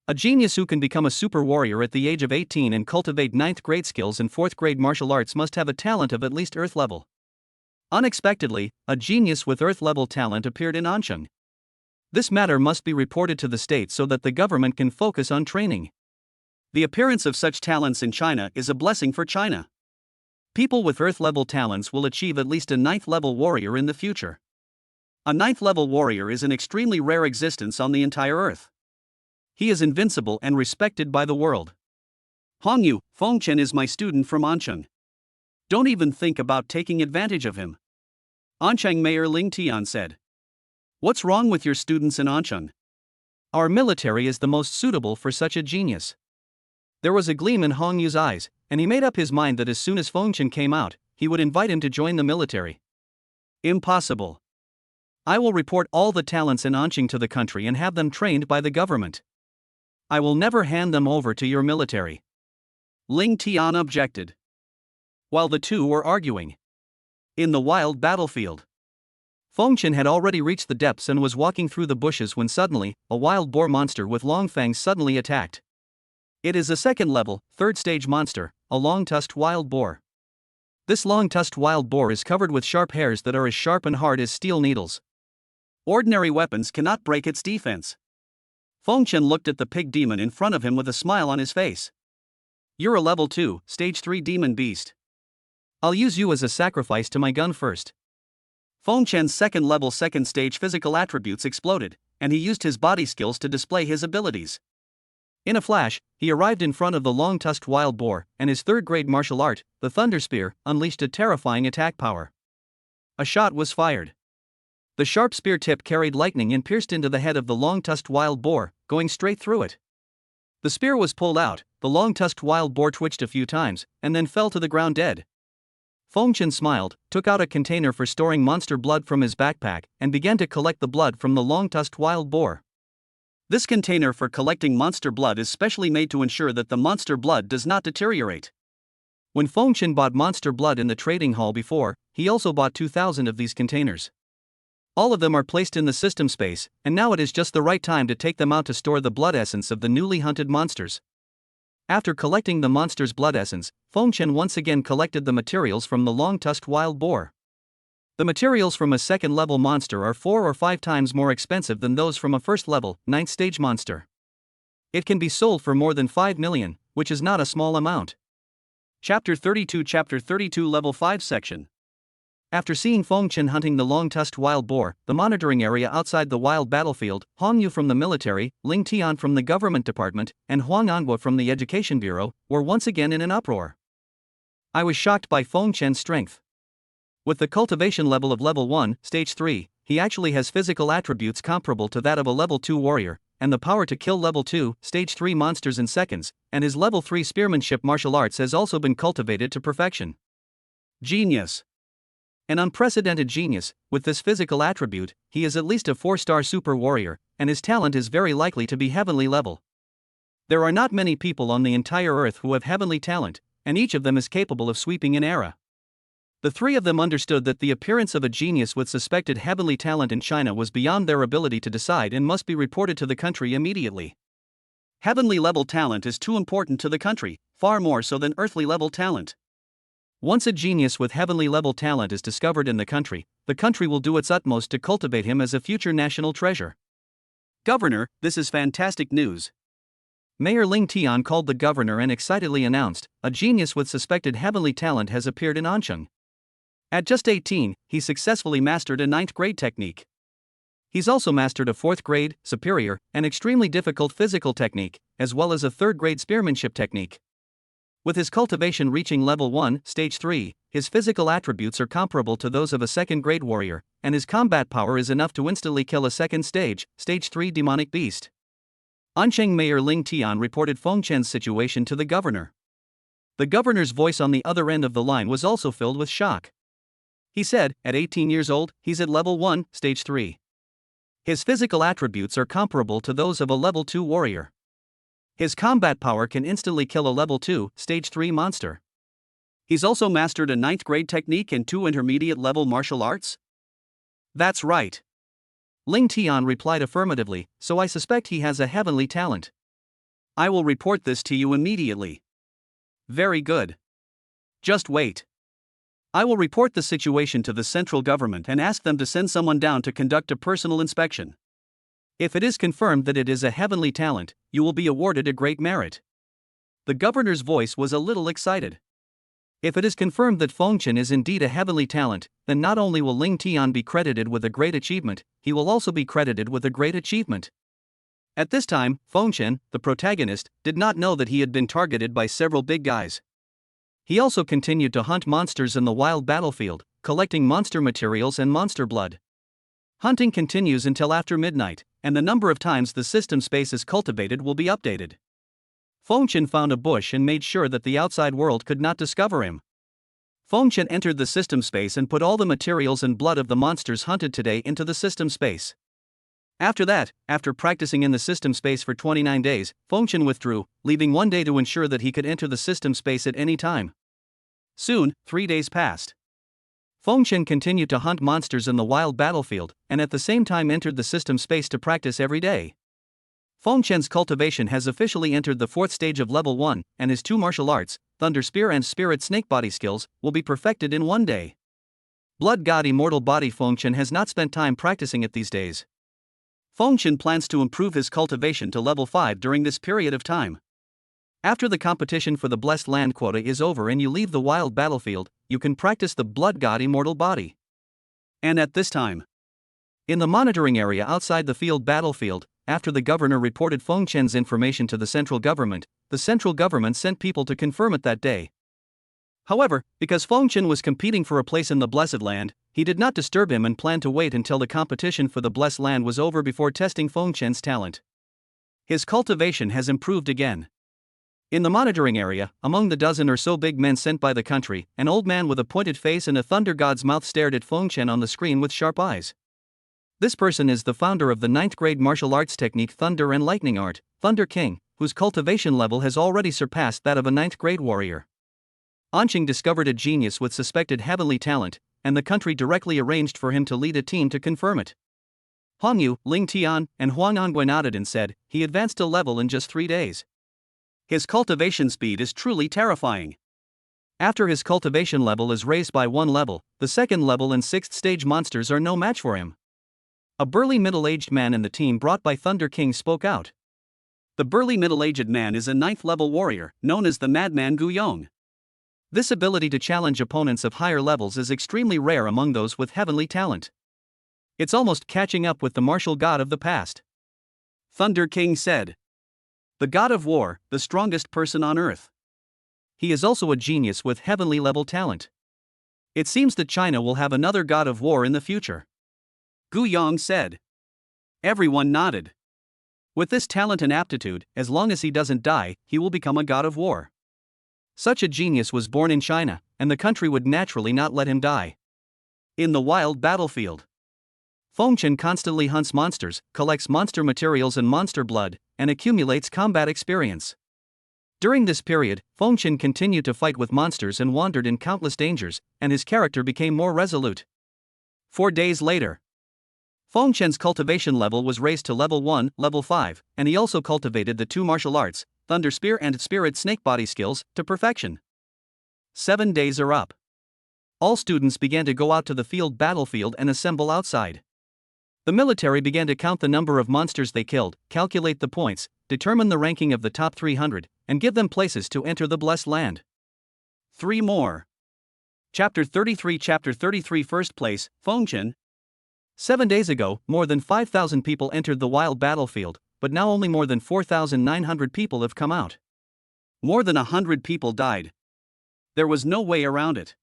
A genius who can become a super warrior at the age of 18 and cultivate 9th-grade skills and 4th-grade martial arts must have a talent of at least Earth level. Unexpectedly, a genius with Earth-level talent appeared in Anqing. This matter must be reported to the state so that the government can focus on training. The appearance of such talents in China is a blessing for China. People with Earth-level talents will achieve at least a 9th-level warrior in the future. A 9th-level warrior is an extremely rare existence on the entire Earth. He is invincible and respected by the world. Hong Yu, Fengchen is my student from Anqing. Don't even think about taking advantage of him. Anqing Mayor Ling Tian said. What's wrong with your students in Anqing? Our military is the most suitable for such a genius. There was a gleam in Hong Yu's eyes, and he made up his mind that as soon as Fengchen came out, he would invite him to join the military. Impossible. I will report all the talents in Anqing to the country and have them trained by the government. I will never hand them over to your military. Ling Tian objected. While the two were arguing in the wild battlefield, Fengchen had already reached the depths and was walking through the bushes when suddenly, a wild boar monster with long fangs suddenly attacked. It is a 2nd-level, 3rd-stage monster, a long-tusked wild boar. This long-tusked wild boar is covered with sharp hairs that are as sharp and hard as steel needles. Ordinary weapons cannot break its defense. Feng Chen looked at the pig demon in front of him with a smile on his face. You're a level 2, stage 3 demon beast. I'll use you as a sacrifice to my gun first. Feng Chen's second level second stage physical attributes exploded, and he used his body skills to display his abilities. In a flash, he arrived in front of the long-tusked wild boar, and his third-grade martial art, the Thunder Spear, unleashed a terrifying attack power. A shot was fired. The sharp spear tip carried lightning and pierced into the head of the long-tusked wild boar, going straight through it. The spear was pulled out, the long-tusked wild boar twitched a few times, and then fell to the ground dead. Feng Chen smiled, took out a container for storing monster blood from his backpack, and began to collect the blood from the long-tusked wild boar. This container for collecting monster blood is specially made to ensure that the monster blood does not deteriorate. When Feng Chen bought monster blood in the trading hall before, he also bought 2,000 of these containers. All of them are placed in the system space, and now it is just the right time to take them out to store the blood essence of the newly hunted monsters. After collecting the monster's blood essence, Feng Chen once again collected the materials from the long-tusked wild boar. The materials from a second-level monster are 4 or 5 times more expensive than those from a first-level, 9th-stage monster. It can be sold for more than 5 million, which is not a small amount. Chapter 32 Level 5 Section. After seeing Feng Chen hunting the long-tusked wild boar, the monitoring area outside the wild battlefield, Hong Yu from the military, Ling Tian from the government department, and Huang Anguo from the education bureau, were once again in an uproar. I was shocked by Feng Chen's strength. With the cultivation level of level 1, stage 3, he actually has physical attributes comparable to that of a level 2 warrior, and the power to kill level 2, stage 3 monsters in seconds, and his level 3 spearmanship martial arts has also been cultivated to perfection. Genius. An unprecedented genius. With this physical attribute, he is at least a 4-star super warrior, and his talent is very likely to be heavenly level. There are not many people on the entire earth who have heavenly talent, and each of them is capable of sweeping an era. The three of them understood that the appearance of a genius with suspected heavenly talent in China was beyond their ability to decide and must be reported to the country immediately. Heavenly level talent is too important to the country, far more so than earthly level talent. Once a genius with heavenly level talent is discovered in the country will do its utmost to cultivate him as a future national treasure. Governor, this is fantastic news. Mayor Ling Tian called the governor and excitedly announced, a genius with suspected heavenly talent has appeared in Ansheng. At just 18, he successfully mastered a 9th grade technique. He's also mastered a 4th grade, superior, and extremely difficult physical technique, as well as a 3rd grade spearmanship technique. With his cultivation reaching level 1, stage 3, his physical attributes are comparable to those of a 2nd grade warrior, and his combat power is enough to instantly kill a 2nd stage, stage 3 demonic beast. Ansheng Mayor Ling Tian reported Feng Chen's situation to the governor. The governor's voice on the other end of the line was also filled with shock. He said, at 18 years old, he's at level 1, stage 3. His physical attributes are comparable to those of a level 2 warrior. His combat power can instantly kill a level 2, stage 3 monster. He's also mastered a 9th grade technique and 2 intermediate level martial arts? That's right. Ling Tian replied affirmatively, so I suspect he has a heavenly talent. I will report this to you immediately. Very good. Just wait. I will report the situation to the central government and ask them to send someone down to conduct a personal inspection. If it is confirmed that it is a heavenly talent, you will be awarded a great merit. The governor's voice was a little excited. If it is confirmed that Feng Chen is indeed a heavenly talent, then not only will Ling Tian be credited with a great achievement, he will also be credited with a great achievement. At this time, Feng Chen, the protagonist, did not know that he had been targeted by several big guys. He also continued to hunt monsters in the wild battlefield, collecting monster materials and monster blood. Hunting continues until after midnight, and the number of times the system space is cultivated will be updated. Feng Chen found a bush and made sure that the outside world could not discover him. Feng Chen entered the system space and put all the materials and blood of the monsters hunted today into the system space. After that, after practicing in the system space for 29 days, Feng Chen withdrew, leaving 1 day to ensure that he could enter the system space at any time. Soon, 3 days passed. Feng Chen continued to hunt monsters in the wild battlefield, and at the same time entered the system space to practice every day. Feng Chen's cultivation has officially entered the 4th stage of level 1, and his 2 martial arts, Thunder Spear and Spirit Snake Body skills, will be perfected in 1 day. Blood God Immortal Body Feng Chen has not spent time practicing it these days. Fengchen plans to improve his cultivation to level 5 during this period of time. After the competition for the blessed land quota is over and you leave the wild battlefield, you can practice the blood god immortal body. And at this time, in the monitoring area outside the field battlefield, after the governor reported Fengchen's information to the central government sent people to confirm it that day. However, because Fengchen was competing for a place in the blessed land, he did not disturb him and planned to wait until the competition for the blessed land was over before testing Fengchen's talent. His cultivation has improved again. In the monitoring area, among the dozen or so big men sent by the country, an old man with a pointed face and a thunder god's mouth stared at Fengchen on the screen with sharp eyes. This person is the founder of the 9th grade martial arts technique Thunder and Lightning Art, Thunder King, whose cultivation level has already surpassed that of a 9th grade warrior. Anqing discovered a genius with suspected heavenly talent, and the country directly arranged for him to lead a team to confirm it. Huang Yu, Ling Tian, and Huang Anguai nodded and said, he advanced a level in just 3 days. His cultivation speed is truly terrifying. After his cultivation level is raised by 1 level, the second level and 6th stage monsters are no match for him. A burly middle-aged man in the team brought by Thunder King spoke out. The burly middle-aged man is a 9th level warrior, known as the Madman Gu Yong. This ability to challenge opponents of higher levels is extremely rare among those with heavenly talent. It's almost catching up with the martial god of the past. Thunder King said. The god of war, the strongest person on earth. He is also a genius with heavenly level talent. It seems that China will have another god of war in the future. Gu Yong said. Everyone nodded. With this talent and aptitude, as long as he doesn't die, he will become a god of war. Such a genius was born in China, and the country would naturally not let him die. In the wild battlefield, Fengchen constantly hunts monsters, collects monster materials and monster blood, and accumulates combat experience. During this period, Fengchen continued to fight with monsters and wandered in countless dangers, and his character became more resolute. 4 days later, Fengchen's cultivation level was raised to level 1, level 5, and he also cultivated the 2 martial arts, Thunder Spear and Spirit Snake Body skills, to perfection. 7 days are up. All students began to go out to the field battlefield and assemble outside. The military began to count the number of monsters they killed, calculate the points, determine the ranking of the top 300, and give them places to enter the blessed land. 3 more. Chapter 33 First place, Fengchen. 7 days ago, more than 5,000 people entered the wild battlefield, but now only more than 4,900 people have come out. More than 100 people died. There was no way around it.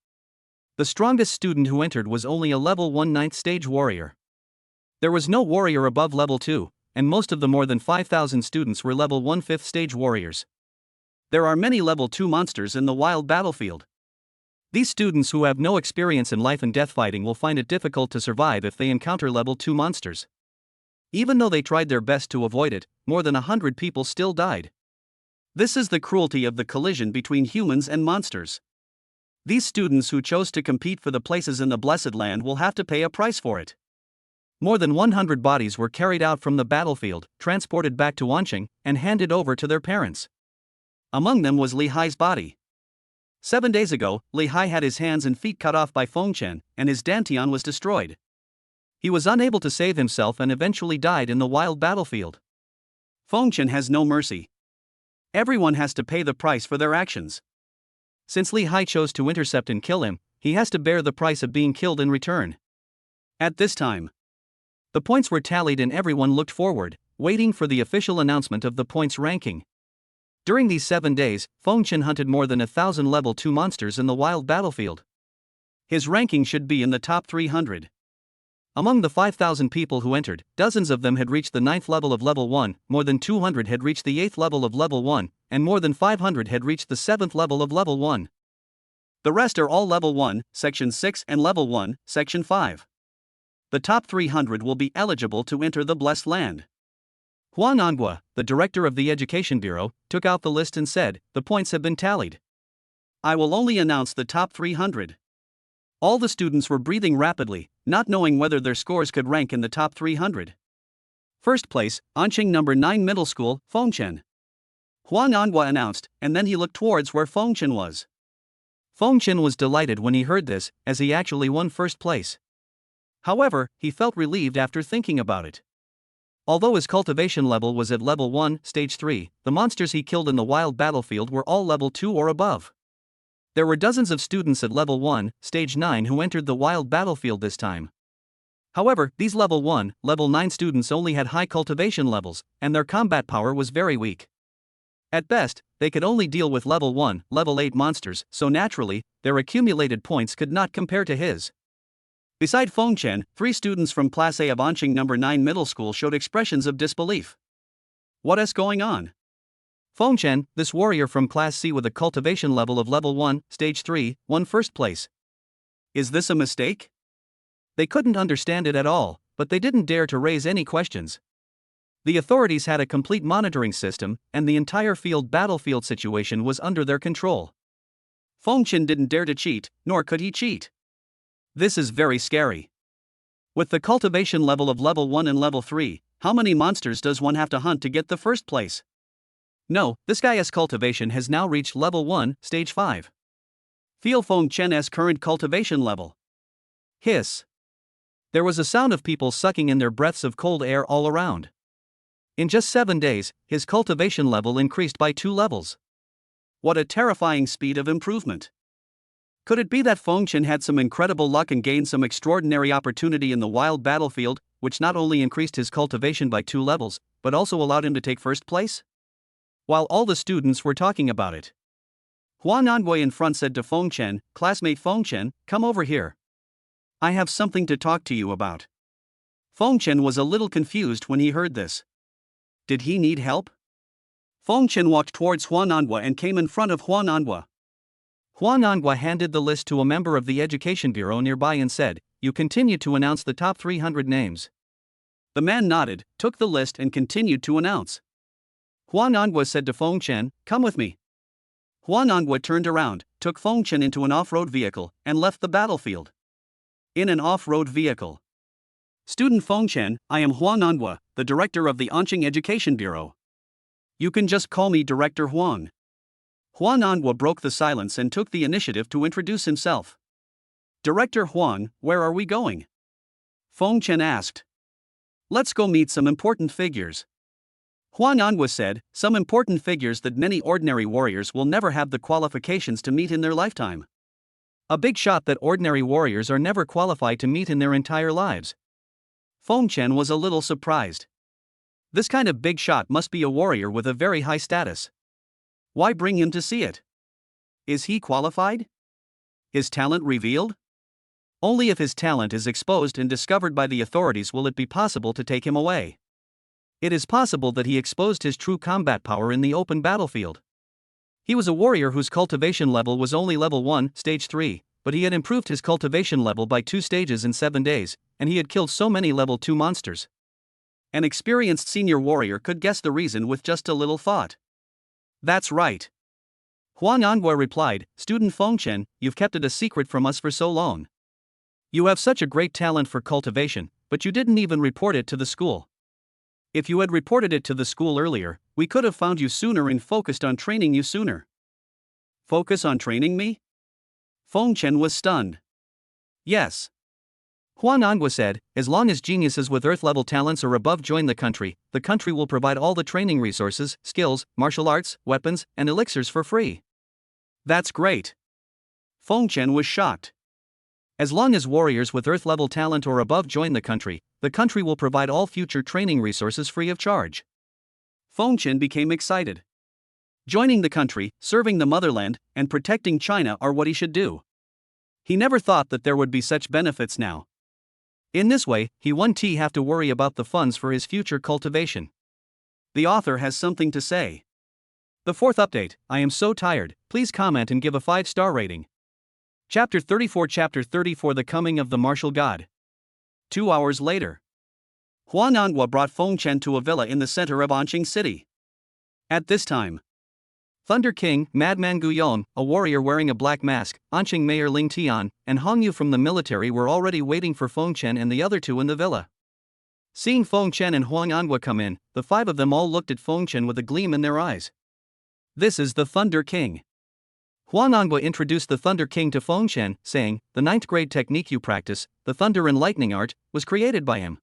The strongest student who entered was only a level 1 9th stage warrior. There was no warrior above level 2, and most of the more than 5,000 students were level 1 5th stage warriors. There are many level 2 monsters in the wild battlefield. These students who have no experience in life and death fighting will find it difficult to survive if they encounter level 2 monsters. Even though they tried their best to avoid it, more than 100 people still died. This is the cruelty of the collision between humans and monsters. These students who chose to compete for the places in the blessed land will have to pay a price for it. More than 100 bodies were carried out from the battlefield, transported back to Anqing, and handed over to their parents. Among them was Li Hai's body. 7 days ago, Li Hai had his hands and feet cut off by Fengchen, and his dantian was destroyed. He was unable to save himself and eventually died in the wild battlefield. Fengchen has no mercy. Everyone has to pay the price for their actions. Since Li Hai chose to intercept and kill him, he has to bear the price of being killed in return. At this time, the points were tallied and everyone looked forward, waiting for the official announcement of the points ranking. During these 7 days, Fengchen hunted more than 1,000 level 2 monsters in the wild battlefield. His ranking should be in the top 300. Among the 5,000 people who entered, dozens of them had reached the 9th level of level 1, more than 200 had reached the 8th level of level 1, and more than 500 had reached the 7th level of level 1. The rest are all level 1, section 6 and level 1, section 5. The top 300 will be eligible to enter the blessed land. Huang Anguai, the director of the Education Bureau, took out the list and said, the points have been tallied. I will only announce the top 300. All the students were breathing rapidly, not knowing whether their scores could rank in the top 300. First place, Anqing number 9 Middle School, Fengchen. Huang Anguai announced, and then he looked towards where Fengchen was. Fengchen was delighted when he heard this, as he actually won first place. However, he felt relieved after thinking about it. Although his cultivation level was at level 1, stage 3, the monsters he killed in the wild battlefield were all level 2 or above. There were dozens of students at level 1, stage 9 who entered the wild battlefield this time. However, these level 1, level 9 students only had high cultivation levels, and their combat power was very weak. At best, they could only deal with level 1, level 8 monsters, so naturally, their accumulated points could not compare to his. Beside Feng Chen, 3 students from Class A of Anqing No. 9 Middle School showed expressions of disbelief. What is going on? Feng Chen, this warrior from Class C with a cultivation level of level 1, stage 3, won first place. Is this a mistake? They couldn't understand it at all, but they didn't dare to raise any questions. The authorities had a complete monitoring system, and the entire battlefield situation was under their control. Feng Chen didn't dare to cheat, nor could he cheat. This is very scary. With the cultivation level of level 1 and level 3, how many monsters does one have to hunt to get the first place? No, this guy's cultivation has now reached level 1, stage 5. Feel Feng Chen's current cultivation level. Hiss. There was a sound of people sucking in their breaths of cold air all around. In just 7 days, his cultivation level increased by 2 levels. What a terrifying speed of improvement. Could it be that Feng Chen had some incredible luck and gained some extraordinary opportunity in the wild battlefield, which not only increased his cultivation by 2 levels, but also allowed him to take first place? While all the students were talking about it, Huan Anhui in front said to Feng Chen, "Classmate Feng Chen, come over here. I have something to talk to you about." Feng Chen was a little confused when he heard this. Did he need help? Feng Chen walked towards Huan Anhui and came in front of Huan Anhui. Huan Anhui handed the list to a member of the education bureau nearby and said, "You continue to announce the top 300 names." The man nodded, took the list and continued to announce. Huan Anhui said to Feng Chen, "Come with me." Huan Anhui turned around, took Feng Chen into an off-road vehicle, and left the battlefield. In an off-road vehicle. Student Feng Chen, I am Huan Anhui, the director of the Anqing Education Bureau. You can just call me Director Huang. Huan Anhui broke the silence and took the initiative to introduce himself. Director Huang, where are we going? Feng Chen asked. Let's go meet some important figures. Huan Anhui said, some important figures that many ordinary warriors will never have the qualifications to meet in their lifetime. A big shot that ordinary warriors are never qualified to meet in their entire lives. Feng Chen was a little surprised. This kind of big shot must be a warrior with a very high status. Why bring him to see it? Is he qualified? His talent revealed? Only if his talent is exposed and discovered by the authorities will it be possible to take him away. It is possible that he exposed his true combat power in the open battlefield. He was a warrior whose cultivation level was only level 1, stage 3, but he had improved his cultivation level by 2 stages in 7 days, and he had killed so many level 2 monsters. An experienced senior warrior could guess the reason with just a little thought. That's right. Huan Anhui replied, Student Feng Chen, you've kept it a secret from us for so long. You have such a great talent for cultivation, but you didn't even report it to the school. If you had reported it to the school earlier, we could have found you sooner and focused on training you sooner. Focus on training me? Feng Chen was stunned. Yes. Huan Anhui said, as long as geniuses with Earth-level talents or above join the country will provide all the training resources, skills, martial arts, weapons, and elixirs for free. That's great. Feng Chen was shocked. As long as warriors with Earth-level talent or above join the country will provide all future training resources free of charge. Feng Chen became excited. Joining the country, serving the motherland, and protecting China are what he should do. He never thought that there would be such benefits now. In this way, he won't have to worry about the funds for his future cultivation. The author has something to say. The 4th update, I am so tired, please comment and give a 5-star rating. Chapter 34 The Coming of the Martial God. 2 hours later. Huan Anhui brought Feng Chen to a villa in the center of Anqing City. At this time, Thunder King, Madman Guyon, a warrior wearing a black mask, Anqing Mayor Ling Tian, and Hong Yu from the military were already waiting for Feng Chen and the other 2 in the villa. Seeing Feng Chen and Huang Anhui come in, the 5 of them all looked at Feng Chen with a gleam in their eyes. This is the Thunder King. Huan Anhui introduced the Thunder King to Feng Chen, saying, the 9th grade technique you practice, the Thunder and Lightning art, was created by him.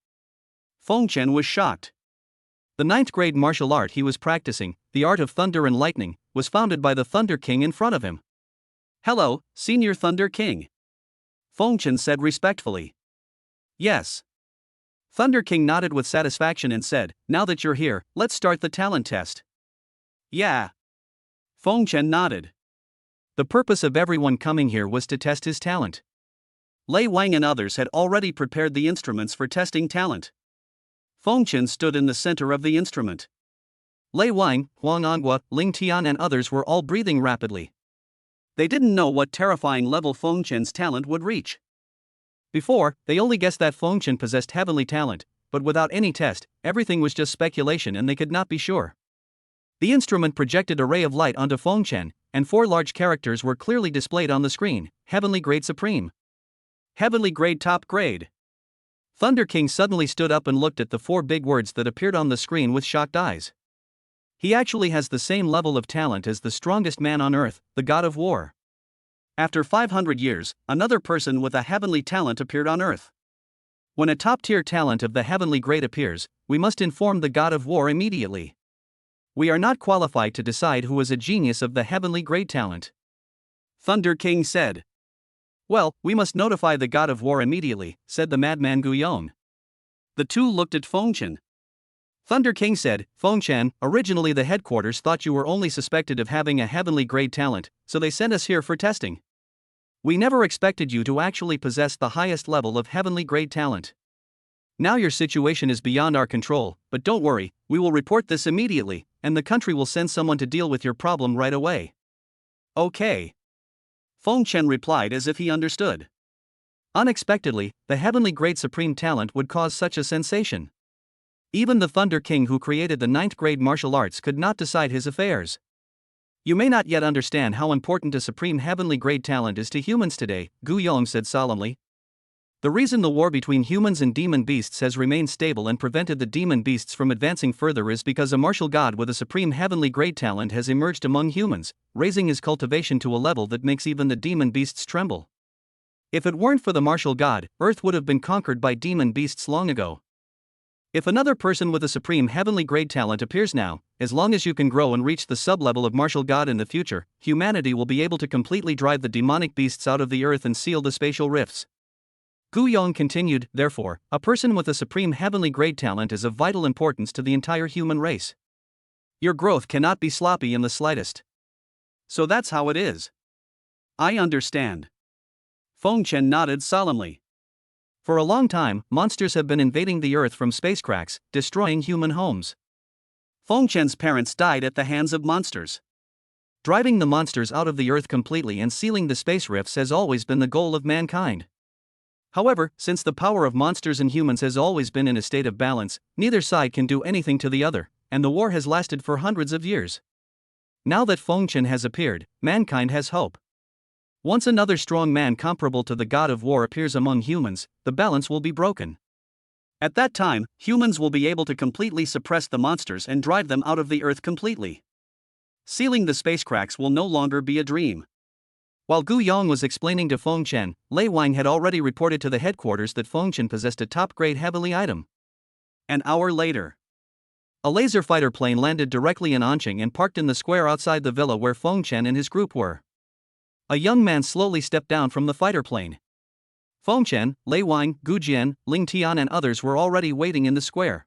Feng Chen was shocked. The ninth grade martial art he was practicing, the art of thunder and lightning, was founded by the Thunder King in front of him. "Hello, Senior Thunder King," Feng Chen said respectfully. "Yes." Thunder King nodded with satisfaction and said, "Now that you're here, let's start the talent test." "Yeah." Feng Chen nodded. The purpose of everyone coming here was to test his talent. Lei Wang and others had already prepared the instruments for testing talent. Feng Chen stood in the center of the instrument. Lei Wang, Huang Anghua, Ling Tian and others were all breathing rapidly. They didn't know what terrifying level Feng Chen's talent would reach. Before, they only guessed that Feng Chen possessed heavenly talent, but without any test, everything was just speculation and they could not be sure. The instrument projected a ray of light onto Feng Chen, and 4 large characters were clearly displayed on the screen: Heavenly Grade Supreme, Heavenly Grade Top Grade. Thunder King suddenly stood up and looked at the 4 big words that appeared on the screen with shocked eyes. He actually has the same level of talent as the strongest man on earth, the God of War. After 500 years, another person with a heavenly talent appeared on earth. When a top-tier talent of the heavenly grade appears, we must inform the God of War immediately. We are not qualified to decide who is a genius of the heavenly grade talent, Thunder King said. "Well, we must notify the God of War immediately," said the madman Guyong. The two looked at Feng Chen. Thunder King said, "Feng Chen, originally the headquarters thought you were only suspected of having a heavenly grade talent, so they sent us here for testing. We never expected you to actually possess the highest level of heavenly grade talent. Now your situation is beyond our control, but don't worry, we will report this immediately, and the country will send someone to deal with your problem right away." "Okay," Feng Chen replied as if he understood. Unexpectedly, the heavenly grade supreme talent would cause such a sensation. Even the Thunder King who created the 9th grade martial arts could not decide his affairs. "You may not yet understand how important a supreme heavenly grade talent is to humans today," Gu Yong said solemnly. "The reason the war between humans and demon beasts has remained stable and prevented the demon beasts from advancing further is because a martial god with a supreme heavenly grade talent has emerged among humans, raising his cultivation to a level that makes even the demon beasts tremble. If it weren't for the martial god, Earth would have been conquered by demon beasts long ago. If another person with a supreme heavenly grade talent appears now, as long as you can grow and reach the sub-level of martial god in the future, humanity will be able to completely drive the demonic beasts out of the earth and seal the spatial rifts." Gu Yong continued, "Therefore, a person with a supreme heavenly grade talent is of vital importance to the entire human race. Your growth cannot be sloppy in the slightest." "So that's how it is." "I understand." Feng Chen nodded solemnly. For a long time, monsters have been invading the earth from space cracks, destroying human homes. Feng Chen's parents died at the hands of monsters. Driving the monsters out of the earth completely and sealing the space rifts has always been the goal of mankind. However, since the power of monsters and humans has always been in a state of balance, neither side can do anything to the other, and the war has lasted for hundreds of years. Now that Feng Chen has appeared, mankind has hope. Once another strong man comparable to the God of War appears among humans, the balance will be broken. At that time, humans will be able to completely suppress the monsters and drive them out of the earth completely. Sealing the space cracks will no longer be a dream. While Gu Yong was explaining to Feng Chen, Lei Wang had already reported to the headquarters that Feng Chen possessed a top-grade heavenly item. An hour later, a laser fighter plane landed directly in Anqing and parked in the square outside the villa where Feng Chen and his group were. A young man slowly stepped down from the fighter plane. Feng Chen, Lei Wang, Gu Jian, Ling Tian and others were already waiting in the square.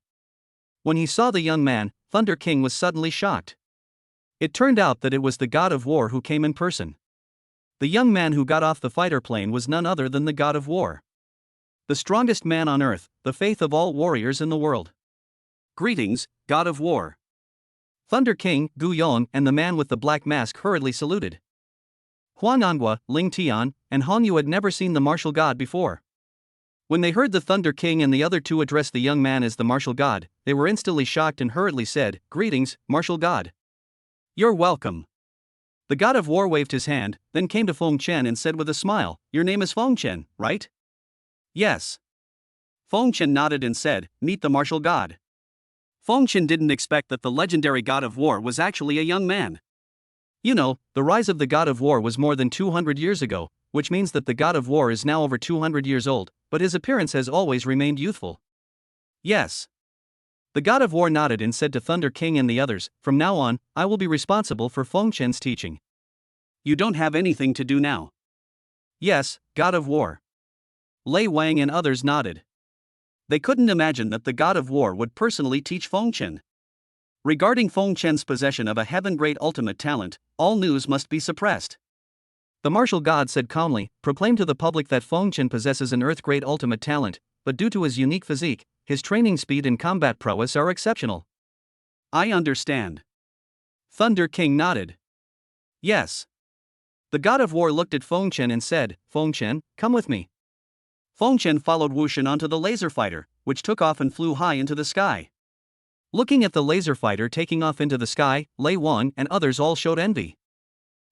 When he saw the young man, Thunder King was suddenly shocked. It turned out that it was the God of War who came in person. The young man who got off the fighter plane was none other than the God of War. The strongest man on earth, the faith of all warriors in the world. "Greetings, God of War." Thunder King, Gu Yong, and the man with the black mask hurriedly saluted. Huang Anghua, Ling Tian, and Hong Yu had never seen the martial god before. When they heard the Thunder King and the other two address the young man as the martial god, they were instantly shocked and hurriedly said, "Greetings, martial god." "You're welcome." The God of War waved his hand, then came to Feng Chen and said with a smile, "Your name is Feng Chen, right?" "Yes." Feng Chen nodded and said, "Meet the martial god." Feng Chen didn't expect that the legendary God of War was actually a young man. You know, the rise of the God of War was more than 200 years ago, which means that the God of War is now over 200 years old, but his appearance has always remained youthful. "Yes." The god of war nodded and said to Thunder King and the others, "From now on, I will be responsible for Feng Chen's teaching. You don't have anything to do now." "Yes, god of war." Lei Wang and others nodded. They couldn't imagine that the god of war would personally teach Feng Chen. Regarding Feng Chen's possession of a heaven-grade ultimate talent, all news must be suppressed. The martial god said calmly, "Proclaim to the public that Feng Chen possesses an earth-grade ultimate talent, but due to his unique physique, his training speed and combat prowess are exceptional." "I understand." Thunder King nodded. "Yes." The god of war looked at Feng Chen and said, "Feng Chen, come with me." Feng Chen followed Wu Shen onto the laser fighter, which took off and flew high into the sky. Looking at the laser fighter taking off into the sky, Lei Wang and others all showed envy.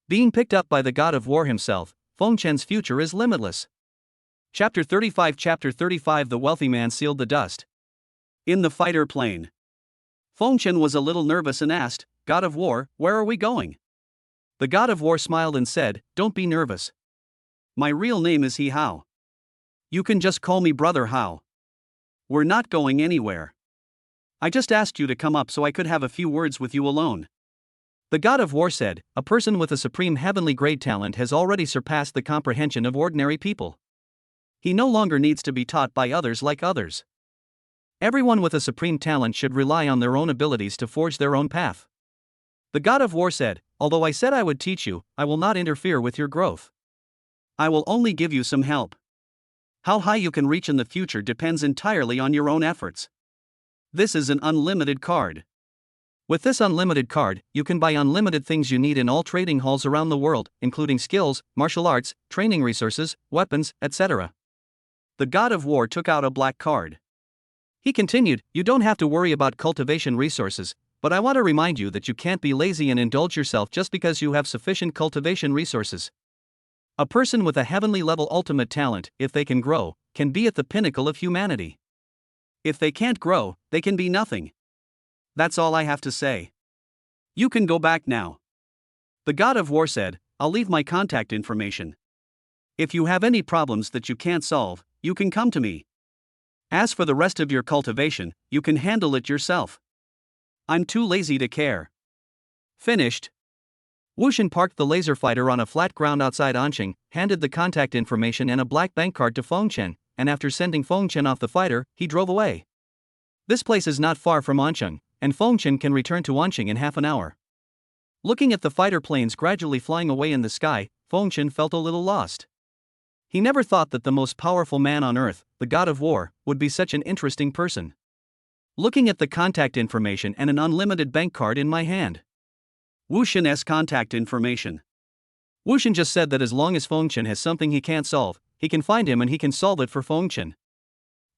Being picked up by the god of war himself, Feng Chen's future is limitless. Chapter 35 The wealthy man sealed the dust. In the fighter plane, Feng Chen was a little nervous and asked, "God of war, where are we going?" The god of war smiled and said, "Don't be nervous. My real name is He Hao. You can just call me Brother Hao. We're not going anywhere. I just asked you to come up so I could have a few words with you alone." The god of war said, "A person with a supreme heavenly grade talent has already surpassed the comprehension of ordinary people. He no longer needs to be taught by others like others. Everyone with a supreme talent should rely on their own abilities to forge their own path." The god of war said, "Although I said I would teach you, I will not interfere with your growth. I will only give you some help. How high you can reach in the future depends entirely on your own efforts. This is an unlimited card. With this unlimited card, you can buy unlimited things you need in all trading halls around the world, including skills, martial arts, training resources, weapons, etc." The god of war took out a black card. He continued, "You don't have to worry about cultivation resources, but I want to remind you that you can't be lazy and indulge yourself just because you have sufficient cultivation resources. A person with a heavenly level ultimate talent, if they can grow, can be at the pinnacle of humanity. If they can't grow, they can be nothing. That's all I have to say. You can go back now." The god of war said, "I'll leave my contact information. If you have any problems that you can't solve, you can come to me. As for the rest of your cultivation, you can handle it yourself. I'm too lazy to care." Finished. Wu Shen parked the laser fighter on a flat ground outside Anqing, handed the contact information and a black bank card to Feng Chen, and after sending Feng Chen off the fighter, he drove away. This place is not far from Anqing, and Feng Chen can return to Anqing in half an hour. Looking at the fighter planes gradually flying away in the sky, Feng Chen felt a little lost. He never thought that the most powerful man on earth, the god of war, would be such an interesting person. Looking at the contact information and an unlimited bank card in my hand. Wu Shen's contact information. Wu Shen just said that as long as Feng Chen has something he can't solve, he can find him and he can solve it for Feng Chen.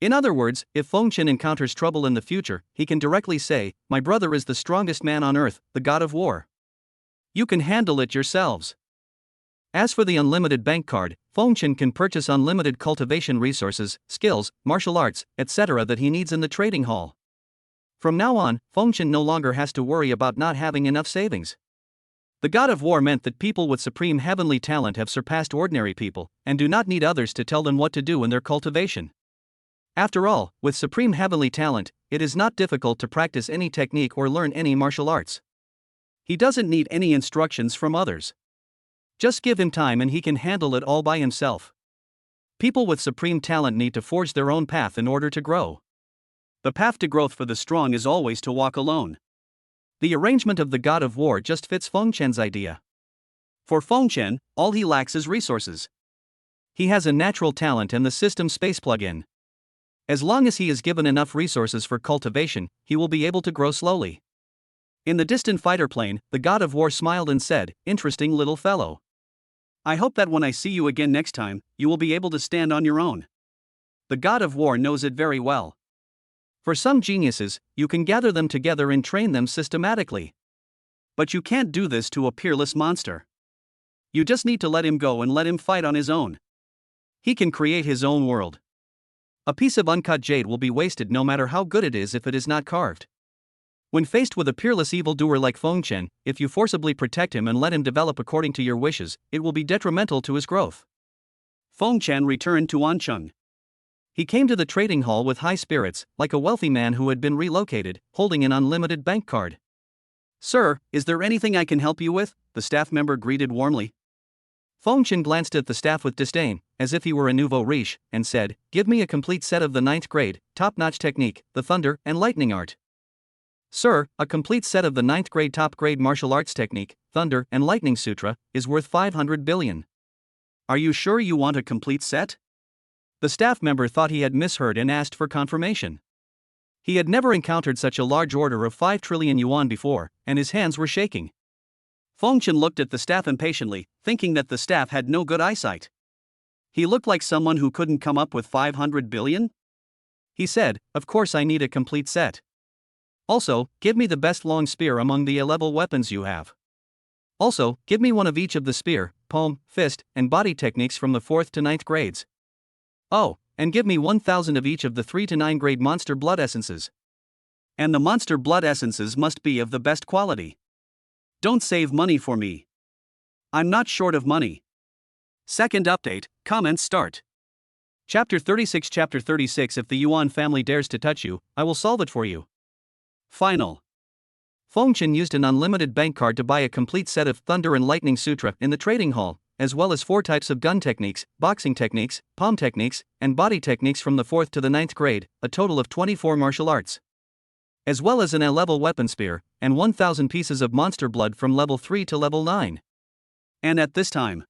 In other words, if Feng Chen encounters trouble in the future, he can directly say, "My brother is the strongest man on earth, the god of war. You can handle it yourselves." As for the unlimited bank card, Feng Chen can purchase unlimited cultivation resources, skills, martial arts, etc. that he needs in the trading hall. From now on, Feng Chen no longer has to worry about not having enough savings. The god of war meant that people with supreme heavenly talent have surpassed ordinary people, and do not need others to tell them what to do in their cultivation. After all, with supreme heavenly talent, it is not difficult to practice any technique or learn any martial arts. He doesn't need any instructions from others. Just give him time and he can handle it all by himself. People with supreme talent need to forge their own path in order to grow. The path to growth for the strong is always to walk alone. The arrangement of the god of war just fits Feng Chen's idea. For Feng Chen, all he lacks is resources. He has a natural talent and the system space plug-in. As long as he is given enough resources for cultivation, he will be able to grow slowly. In the distant fighter plane, the god of war smiled and said, "Interesting little fellow. I hope that when I see you again next time, you will be able to stand on your own." The god of war knows it very well. For some geniuses, you can gather them together and train them systematically. But you can't do this to a peerless monster. You just need to let him go and let him fight on his own. He can create his own world. A piece of uncut jade will be wasted no matter how good it is if it is not carved. When faced with a peerless evildoer like Feng Chen, if you forcibly protect him and let him develop according to your wishes, it will be detrimental to his growth. Feng Chen returned to Anqing. He came to the trading hall with high spirits, like a wealthy man who had been relocated, holding an unlimited bank card. "Sir, is there anything I can help you with?" the staff member greeted warmly. Fengchen glanced at the staff with disdain, as if he were a nouveau riche, and said, "Give me a complete set of the 9th grade, top-notch technique, the thunder and lightning art." "Sir, a complete set of the 9th grade top-grade martial arts technique, thunder and lightning sutra, is worth 500 billion. Are you sure you want a complete set?" The staff member thought he had misheard and asked for confirmation. He had never encountered such a large order of 5 trillion yuan before, and his hands were shaking. Fengchen looked at the staff impatiently, thinking that the staff had no good eyesight. He looked like someone who couldn't come up with 500 billion? He said, "Of course I need a complete set. Also, give me the best long spear among the A-level weapons you have. Also, give me one of each of the spear, palm, fist, and body techniques from the 4th to 9th grades. Oh, and give me 1,000 of each of the 3 to 9 grade monster blood essences. And the monster blood essences must be of the best quality. Don't save money for me. I'm not short of money." Second update, comments start. Chapter 36 Chapter 36 If the Yuan family dares to touch you, I will solve it for you. Final. Fengchen used an unlimited bank card to buy a complete set of Thunder and Lightning Sutra in the trading hall, as well as 4 types of gun techniques, boxing techniques, palm techniques, and body techniques from the 4th to the 9th grade, a total of 24 martial arts. As well as an A-level weapon spear, and 1,000 pieces of monster blood from level 3 to level 9. And at this time,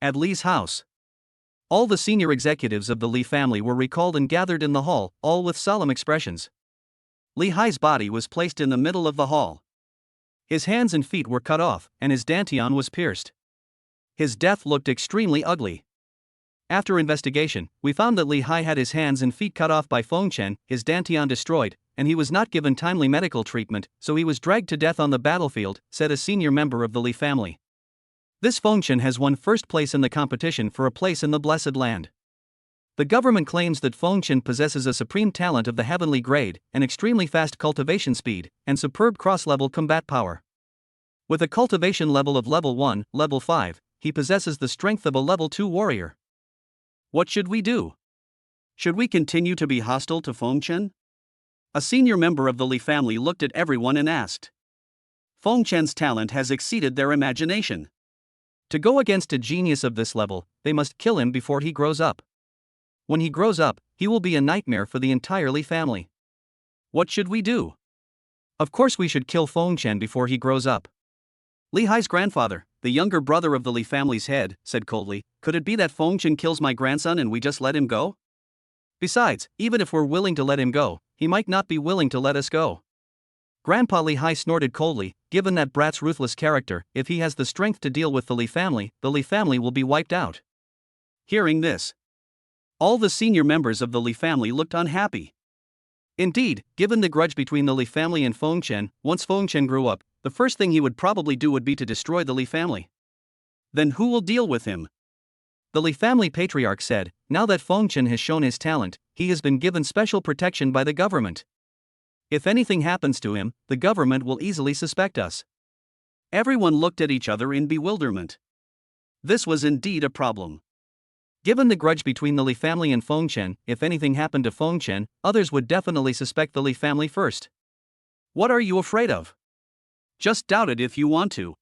at Li's house, all the senior executives of the Li family were recalled and gathered in the hall, all with solemn expressions. Li Hai's body was placed in the middle of the hall. His hands and feet were cut off, and his dantian was pierced. His death looked extremely ugly. After investigation, we found that Li Hai had his hands and feet cut off by Fengchen, his dantian destroyed, and he was not given timely medical treatment, so he was dragged to death on the battlefield, said a senior member of the Li family. This Fengchen has won first place in the competition for a place in the Blessed Land. The government claims that Fengchen possesses a supreme talent of the heavenly grade, an extremely fast cultivation speed, and superb cross-level combat power. With a cultivation level of level 1, level 5, he possesses the strength of a level 2 warrior. What should we do? Should we continue to be hostile to Fengchen? A senior member of the Li family looked at everyone and asked. Fengchen's talent has exceeded their imagination. To go against a genius of this level, they must kill him before he grows up. When he grows up, he will be a nightmare for the entire Li family. What should we do? Of course we should kill Fengchen before he grows up. Li Hai's grandfather, the younger brother of the Li family's head, said coldly, "Could it be that Fengchen kills my grandson and we just let him go? Besides, even if we're willing to let him go, he might not be willing to let us go." Grandpa Li Hai snorted coldly, "Given that brat's ruthless character, if he has the strength to deal with the Li family will be wiped out." Hearing this, all the senior members of the Li family looked unhappy. Indeed, given the grudge between the Li family and Fengchen, once Fengchen grew up, the first thing he would probably do would be to destroy the Li family. Then who will deal with him? The Li family patriarch said, "Now that Fengchen has shown his talent, he has been given special protection by the government. If anything happens to him, the government will easily suspect us." Everyone looked at each other in bewilderment. This was indeed a problem. Given the grudge between the Li family and Fengchen, if anything happened to Fengchen, others would definitely suspect the Li family first. What are you afraid of? Just doubt it if you want to.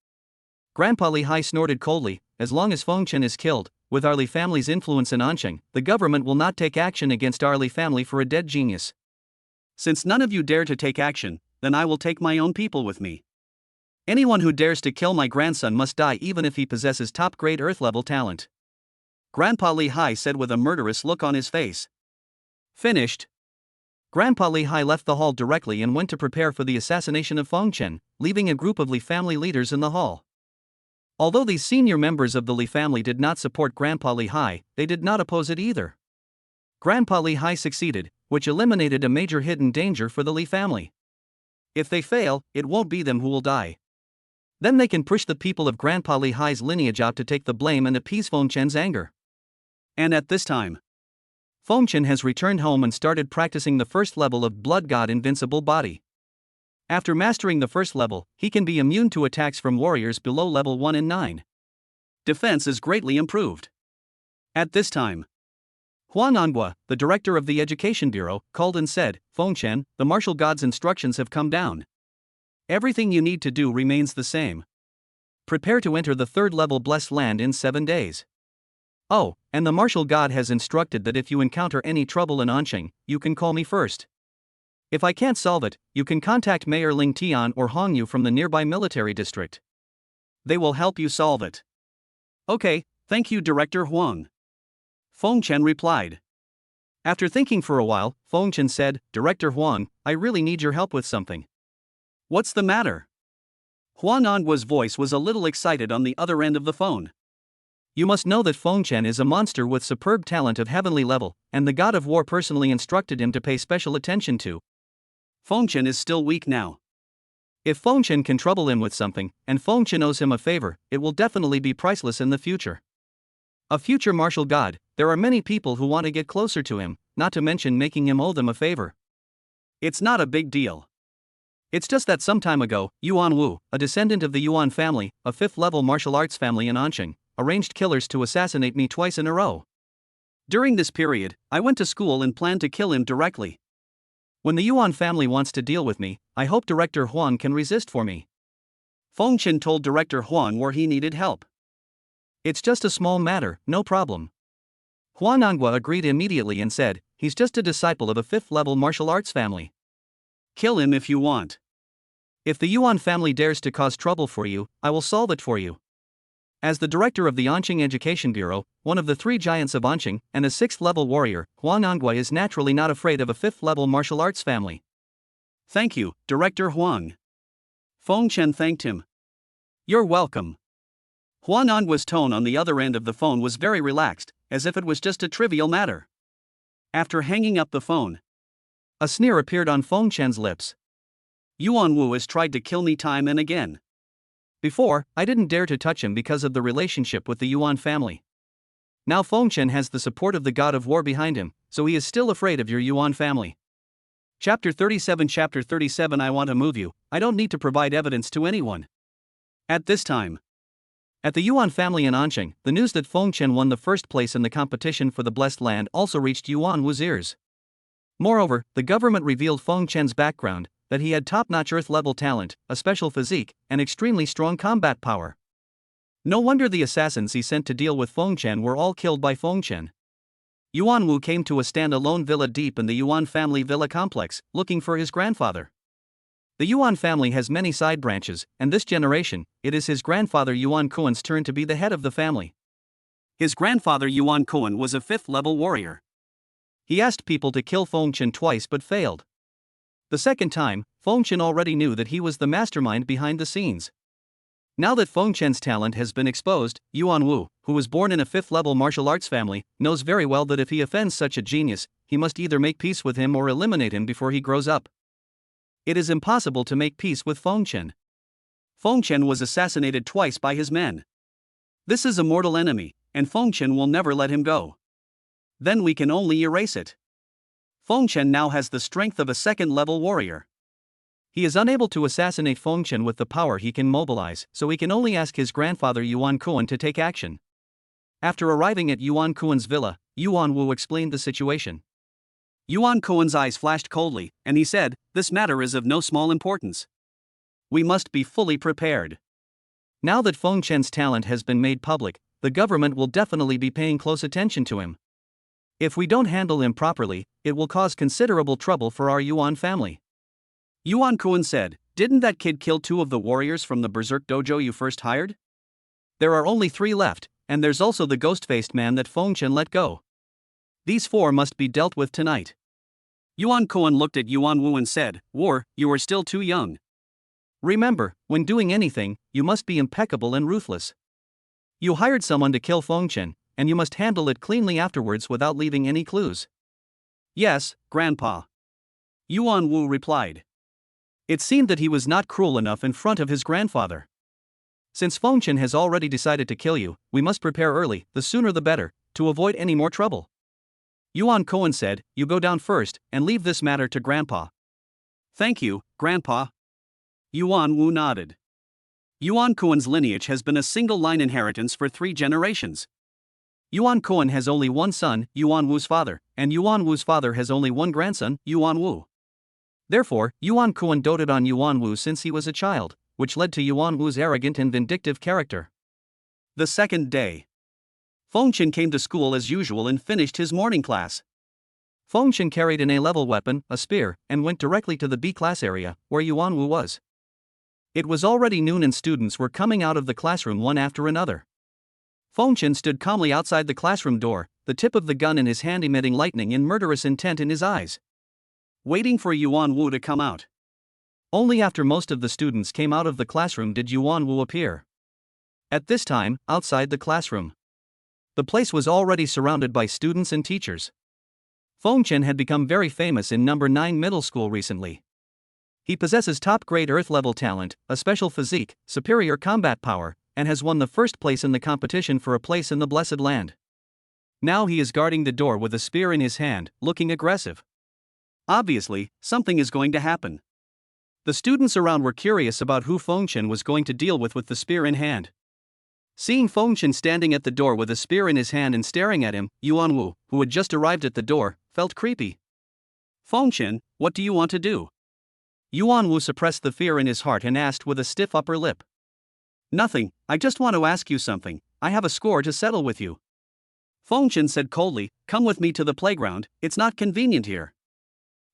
Grandpa Li Hai snorted coldly, "As long as Fengchen is killed, with our Li family's influence in Anqing, the government will not take action against our Li family for a dead genius. Since none of you dare to take action, then I will take my own people with me. Anyone who dares to kill my grandson must die even if he possesses top-grade Earth-level talent." Grandpa Li Hai said with a murderous look on his face. Finished. Grandpa Li Hai left the hall directly and went to prepare for the assassination of Fengchen, leaving a group of Li family leaders in the hall. Although these senior members of the Li family did not support Grandpa Li Hai, they did not oppose it either. Grandpa Li Hai succeeded, which eliminated a major hidden danger for the Li family. If they fail, it won't be them who will die. Then they can push the people of Grandpa Li Hai's lineage out to take the blame and appease Fengchen's anger. And at this time, Fengchen has returned home and started practicing the first level of Blood God Invincible Body. After mastering the first level, he can be immune to attacks from warriors below level 1 and 9. Defense is greatly improved. At this time, Huan Anghua, the director of the Education Bureau, called and said, "Fengchen, the martial god's instructions have come down. Everything you need to do remains the same. Prepare to enter the third-level blessed land in 7 days. Oh, and the martial god has instructed that if you encounter any trouble in Anqing, you can call me first. If I can't solve it, you can contact Mayor Ling Tian or Hong Yu from the nearby military district. They will help you solve it." "Okay, thank you, Director Huang," Fengchen replied. After thinking for a while, Fengchen said, "Director Huang, I really need your help with something." "What's the matter?" Huan Anghua's voice was a little excited on the other end of the phone. "You must know that Fengchen is a monster with superb talent of heavenly level, and the god of war personally instructed him to pay special attention to. Fengchen is still weak now. If Fengchen can trouble him with something, and Fengchen owes him a favor, it will definitely be priceless in the future. A future martial god, there are many people who want to get closer to him, not to mention making him owe them a favor. It's not a big deal. It's just that some time ago, Yuan Wu, a descendant of the Yuan family, a 5th-level martial arts family in Anqing, arranged killers to assassinate me twice in a row. During this period, I went to school and planned to kill him directly. When the Yuan family wants to deal with me, I hope Director Huang can resist for me." Fengchen told Director Huang where he needed help. "It's just a small matter, no problem." Huan Anghua agreed immediately and said, "He's just a disciple of a 5th-level martial arts family. Kill him if you want. If the Yuan family dares to cause trouble for you, I will solve it for you." As the director of the Anqing Education Bureau, one of the 3 giants of Anqing, and a 6th-level warrior, Huan Anghua is naturally not afraid of a 5th-level martial arts family. "Thank you, Director Huang." Fengchen thanked him. "You're welcome." Huan Anghua's tone on the other end of the phone was very relaxed, as if it was just a trivial matter. After hanging up the phone, a sneer appeared on Fengchen's lips. "Yuan Wu has tried to kill me time and again. Before, I didn't dare to touch him because of the relationship with the Yuan family. Now Fengchen has the support of the god of war behind him, so he is still afraid of your Yuan family." Chapter 37 I want to move you, I don't need to provide evidence to anyone. At this time, at the Yuan family in Anqing, the news that Fengchen won the first place in the competition for the Blessed Land also reached Yuan Wu's ears. Moreover, the government revealed Fengchen's background, that he had top-notch Earth-level talent, a special physique, and extremely strong combat power. No wonder the assassins he sent to deal with Fengchen were all killed by Fengchen. Yuan Wu came to a stand-alone villa deep in the Yuan family villa complex, looking for his grandfather. The Yuan family has many side branches, and this generation, it is his grandfather Yuan Kuan's turn to be the head of the family. His grandfather Yuan Kuan was a 5th-level warrior. He asked people to kill Fengchen twice but failed. The second time, Fengchen already knew that he was the mastermind behind the scenes. Now that Fengchen's talent has been exposed, Yuan Wu, who was born in a 5th-level martial arts family, knows very well that if he offends such a genius, he must either make peace with him or eliminate him before he grows up. It is impossible to make peace with Fengchen. Fengchen was assassinated twice by his men. This is a mortal enemy, and Fengchen will never let him go. Then we can only erase it. Fengchen now has the strength of a 2nd-level warrior. He is unable to assassinate Fengchen with the power he can mobilize, so he can only ask his grandfather Yuan Kuan to take action. After arriving at Yuan Kuan's villa, Yuan Wu explained the situation. Yuan Kuan's eyes flashed coldly, and he said, "This matter is of no small importance. We must be fully prepared." Now that Fengchen's talent has been made public, the government will definitely be paying close attention to him. If we don't handle him properly, it will cause considerable trouble for our Yuan family. Yuan Kuan said, "Didn't that kid kill 2 of the warriors from the Berserk dojo you first hired? There are only 3 left, and there's also the ghost-faced man that Fengchen let go. These 4 must be dealt with tonight." Yuan Kuan looked at Yuan Wu and said, "War, you are still too young. Remember, when doing anything, you must be impeccable and ruthless. You hired someone to kill Fengchen, and you must handle it cleanly afterwards without leaving any clues." "Yes, Grandpa," Yuan Wu replied. It seemed that he was not cruel enough in front of his grandfather. "Since Fengchen has already decided to kill you, we must prepare early, the sooner the better, to avoid any more trouble." Yuan Kuan said, "You go down first, and leave this matter to Grandpa." "Thank you, Grandpa." Yuan Wu nodded. Yuan Kuan's lineage has been a single-line inheritance for 3 generations. Yuan Kuan has only one son, Yuan Wu's father, and Yuan Wu's father has only one grandson, Yuan Wu. Therefore, Yuan Kuan doted on Yuan Wu since he was a child, which led to Yuan Wu's arrogant and vindictive character. The second day. Feng Chen came to school as usual and finished his morning class. Feng Chen carried an A-level weapon, a spear, and went directly to the B-class area, where Yuan Wu was. It was already noon and students were coming out of the classroom one after another. Feng Chen stood calmly outside the classroom door, the tip of the gun in his hand emitting lightning and murderous intent in his eyes, waiting for Yuan Wu to come out. Only after most of the students came out of the classroom did Yuan Wu appear. At this time, outside the classroom, the place was already surrounded by students and teachers. Feng Chen had become very famous in number 9 middle school recently. He possesses top-grade Earth-level talent, a special physique, superior combat power, and has won the first place in the competition for a place in the Blessed Land. Now he is guarding the door with a spear in his hand, looking aggressive. Obviously, something is going to happen. The students around were curious about who Feng Chen was going to deal with the spear in hand. Seeing Feng Chen standing at the door with a spear in his hand and staring at him, Yuan Wu, who had just arrived at the door, felt creepy. Feng Chen, what do you want to do? Yuan Wu suppressed the fear in his heart and asked with a stiff upper lip. Nothing, I just want to ask you something, I have a score to settle with you. Feng Chen said coldly, come with me to the playground, it's not convenient here.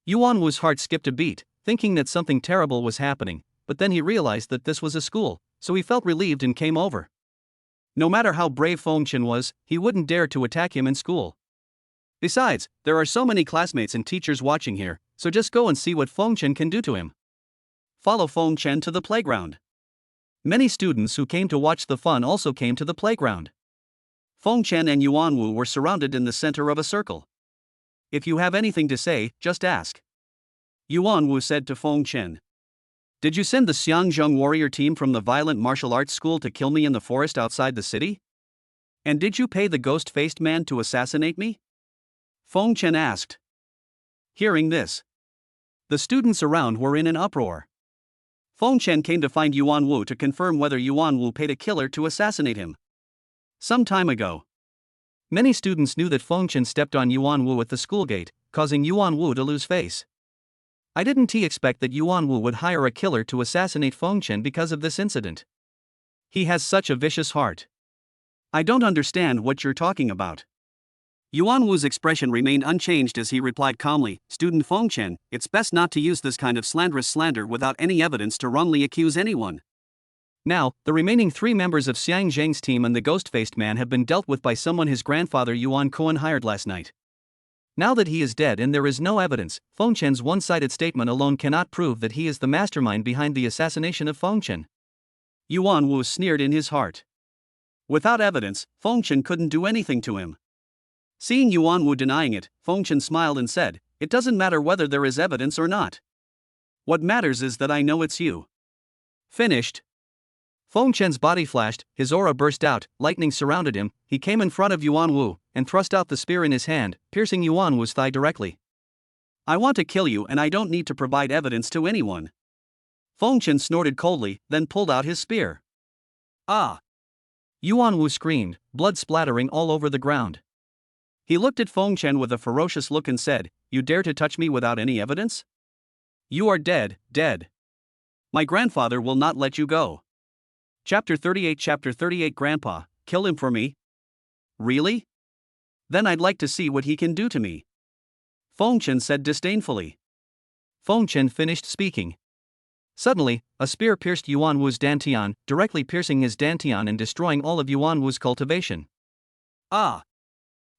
Yuan Wu's heart skipped a beat, thinking that something terrible was happening, but then he realized that this was a school, so he felt relieved and came over. No matter how brave Feng Chen was, he wouldn't dare to attack him in school. Besides, there are so many classmates and teachers watching here, so just go and see what Feng Chen can do to him. Follow Feng Chen to the playground. Many students who came to watch the fun also came to the playground. Feng Chen and Yuan Wu were surrounded in the center of a circle. If you have anything to say, just ask. Yuan Wu said to Feng Chen. Did you send the Xiangzheng warrior team from the violent martial arts school to kill me in the forest outside the city? And did you pay the ghost-faced man to assassinate me? Feng Chen asked. Hearing this, the students around were in an uproar. Feng Chen came to find Yuan Wu to confirm whether Yuan Wu paid a killer to assassinate him. Some time ago, many students knew that Feng Chen stepped on Yuan Wu at the school gate, causing Yuan Wu to lose face. I didn't expect that Yuan Wu would hire a killer to assassinate Feng Chen because of this incident. He has such a vicious heart. I don't understand what you're talking about. Yuan Wu's expression remained unchanged as he replied calmly, Student Feng Chen, it's best not to use this kind of slanderous slander without any evidence to wrongly accuse anyone. Now, the remaining 3 members of Xiang Zheng's team and the ghost-faced man have been dealt with by someone his grandfather Yuan Kuan hired last night. Now that he is dead and there is no evidence, Feng Chen's one-sided statement alone cannot prove that he is the mastermind behind the assassination of Feng Chen. Yuan Wu sneered in his heart. Without evidence, Feng Chen couldn't do anything to him. Seeing Yuan Wu denying it, Feng Chen smiled and said, it doesn't matter whether there is evidence or not. What matters is that I know it's you. Finished. Feng Chen's body flashed, his aura burst out, lightning surrounded him, he came in front of Yuan Wu, and thrust out the spear in his hand, piercing Yuan Wu's thigh directly. I want to kill you and I don't need to provide evidence to anyone. Feng Chen snorted coldly, then pulled out his spear. Ah! Yuan Wu screamed, blood splattering all over the ground. He looked at Feng Chen with a ferocious look and said, you dare to touch me without any evidence? You are dead, dead. My grandfather will not let you go. Chapter 38 Grandpa, kill him for me? Really? Then I'd like to see what he can do to me. Feng Chen said disdainfully. Feng Chen finished speaking. Suddenly, a spear pierced Yuan Wu's dantian, directly piercing his dantian and destroying all of Yuan Wu's cultivation. Ah!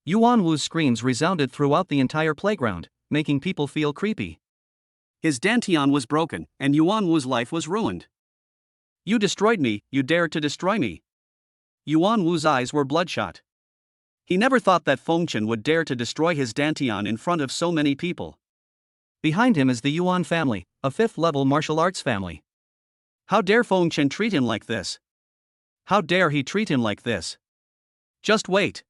Yuan Wu's screams resounded throughout the entire playground, making people feel creepy. His dantian was broken, and Yuan Wu's life was ruined. You destroyed me, you dared to destroy me. Yuan Wu's eyes were bloodshot. He never thought that Feng Chen would dare to destroy his dantian in front of so many people. Behind him is the Yuan family, a 5th-level martial arts family. How dare Feng Chen treat him like this? How dare he treat him like this? Just wait.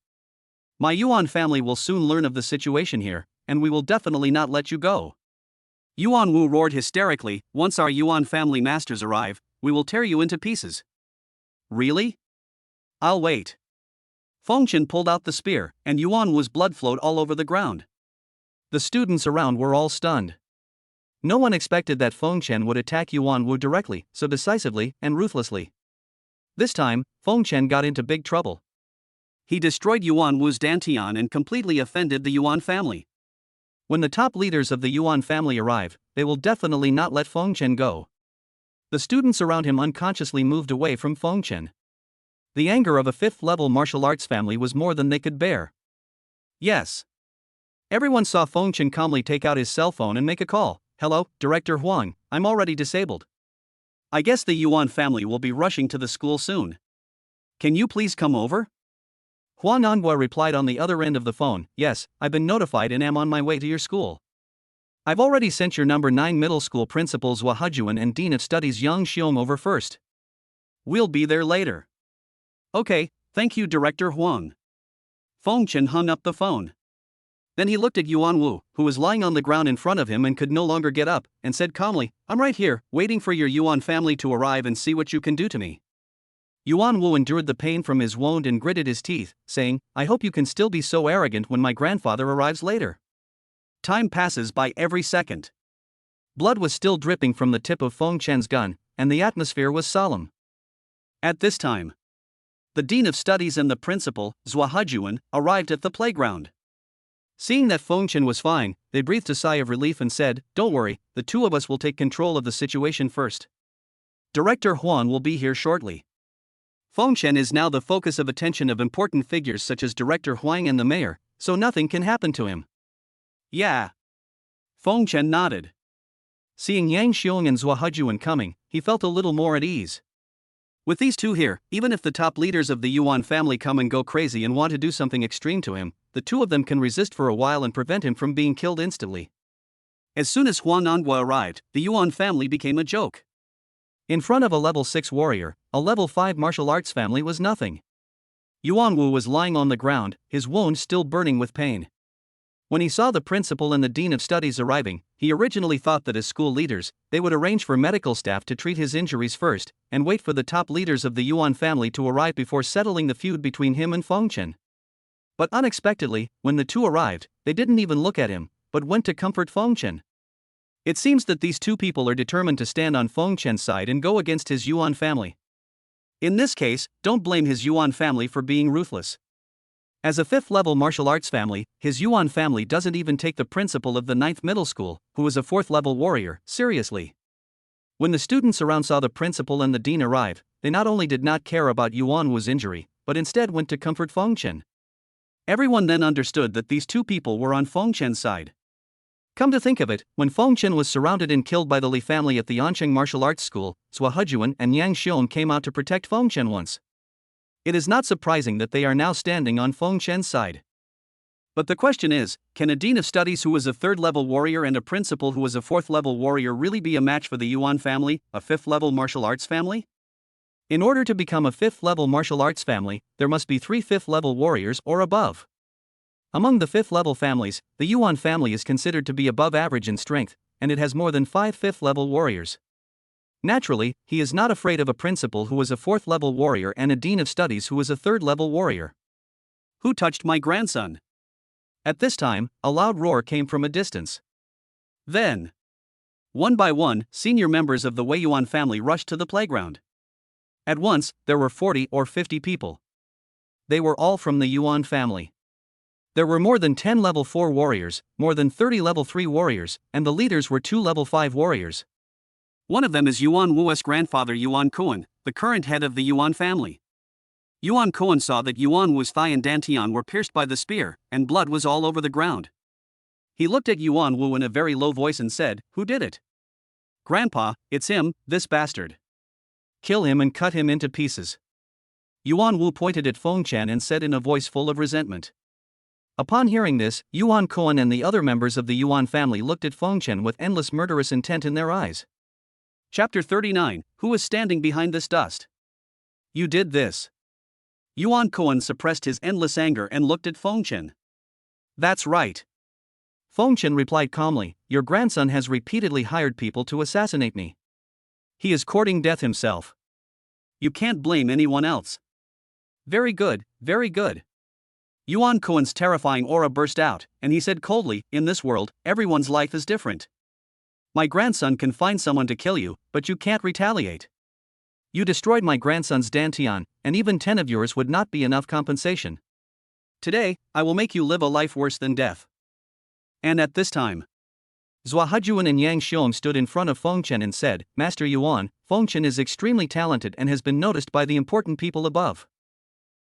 My Yuan family will soon learn of the situation here, and we will definitely not let you go. Yuan Wu roared hysterically, once our Yuan family masters arrive, we will tear you into pieces. Really? I'll wait. Feng Chen pulled out the spear, and Yuan Wu's blood flowed all over the ground. The students around were all stunned. No one expected that Feng Chen would attack Yuan Wu directly, so decisively and ruthlessly. This time, Feng Chen got into big trouble. He destroyed Yuan Wu's dantian and completely offended the Yuan family. When the top leaders of the Yuan family arrive, they will definitely not let Feng Chen go. The students around him unconsciously moved away from Feng Chen. The anger of a fifth-level martial arts family was more than they could bear. Yes. Everyone saw Feng Chen calmly take out his cell phone and make a call. "Hello, Director Huang, I'm already disabled. I guess the Yuan family will be rushing to the school soon. Can you please come over?" Huan Anghua replied on the other end of the phone, "Yes, I've been notified and am on my way to your school. I've already sent your number 9 middle school principals Hua Hejuan and Dean of Studies Yang Xiong over first. We'll be there later." "Okay, thank you, Director Huang." Feng Chen hung up the phone. Then he looked at Yuan Wu, who was lying on the ground in front of him and could no longer get up, and said calmly, "I'm right here, waiting for your Yuan family to arrive and see what you can do to me." Yuan Wu endured the pain from his wound and gritted his teeth, saying, "I hope you can still be so arrogant when my grandfather arrives later." Time passes by every second. Blood was still dripping from the tip of Feng Chen's gun, and the atmosphere was solemn. At this time, the Dean of Studies and the principal, Hua Hejuan, arrived at the playground. Seeing that Feng Chen was fine, they breathed a sigh of relief and said, "Don't worry, the two of us will take control of the situation first. Director Huan will be here shortly." Feng Chen is now the focus of attention of important figures such as Director Huang and the mayor, so nothing can happen to him. "Yeah." Feng Chen nodded. Seeing Yang Xiong and Hua Hejuan coming, he felt a little more at ease. With these two here, even if the top leaders of the Yuan family come and go crazy and want to do something extreme to him, the two of them can resist for a while and prevent him from being killed instantly. As soon as Huan Anghua arrived, the Yuan family became a joke. In front of a level 6 warrior, a level 5 martial arts family was nothing. Yuan Wu was lying on the ground, his wound still burning with pain. When he saw the principal and the Dean of Studies arriving, he originally thought that as school leaders, they would arrange for medical staff to treat his injuries first, and wait for the top leaders of the Yuan family to arrive before settling the feud between him and Feng Chen. But unexpectedly, when the two arrived, they didn't even look at him, but went to comfort Feng Chen. It seems that these two people are determined to stand on Feng Chen's side and go against his Yuan family. In this case, don't blame his Yuan family for being ruthless. As a 5th-level martial arts family, his Yuan family doesn't even take the principal of the 9th middle school, who is a 4th-level warrior, seriously. When the students around saw the principal and the dean arrive, they not only did not care about Yuan Wu's injury, but instead went to comfort Feng Chen. Everyone then understood that these two people were on Feng Chen's side. Come to think of it, when Feng Chen was surrounded and killed by the Li family at the Ansheng Martial Arts School, Hua Hejuan and Yang Xiong came out to protect Feng Chen once. It is not surprising that they are now standing on Feng Chen's side. But the question is, can a Dean of Studies who is a 3rd-level warrior and a principal who is a 4th-level warrior really be a match for the Yuan family, a 5th-level martial arts family? In order to become a 5th-level martial arts family, there must be 3 5th-level warriors or above. Among the 5th-level families, the Yuan family is considered to be above average in strength, and it has more than 5 5th-level warriors. Naturally, he is not afraid of a principal who is a 4th-level warrior and a Dean of Studies who is a 3rd-level warrior. "Who touched my grandson?" At this time, a loud roar came from a distance. Then, one by one, senior members of the Wei Yuan family rushed to the playground. At once, there were 40 or 50 people. They were all from the Yuan family. There were more than 10 level 4 warriors, more than 30 level 3 warriors, and the leaders were 2 level 5 warriors. One of them is Yuan Wu's grandfather Yuan Kuan, the current head of the Yuan family. Yuan Kuan saw that Yuan Wu's thigh and dantian were pierced by the spear, and blood was all over the ground. He looked at Yuan Wu in a very low voice and said, "Who did it?" "Grandpa, it's him, this bastard. Kill him and cut him into pieces." Yuan Wu pointed at Feng Chen and said in a voice full of resentment. Upon hearing this, Yuan Kuan and the other members of the Yuan family looked at Feng Chen with endless murderous intent in their eyes. Chapter 39, Who is standing behind this dust? You did this. Yuan Kuan suppressed his endless anger and looked at Feng Chen. That's right. Feng Chen replied calmly, "Your grandson has repeatedly hired people to assassinate me. He is courting death himself. You can't blame anyone else." Very good, very good. Yuan Kuan's terrifying aura burst out, and he said coldly, "In this world, everyone's life is different. My grandson can find someone to kill you, but you can't retaliate. You destroyed my grandson's dantian, and even 10 of yours would not be enough compensation. Today, I will make you live a life worse than death." And at this time, Zhua Hejuan and Yang Xiong stood in front of Fengchen and said, "Master Yuan, Fengchen is extremely talented and has been noticed by the important people above.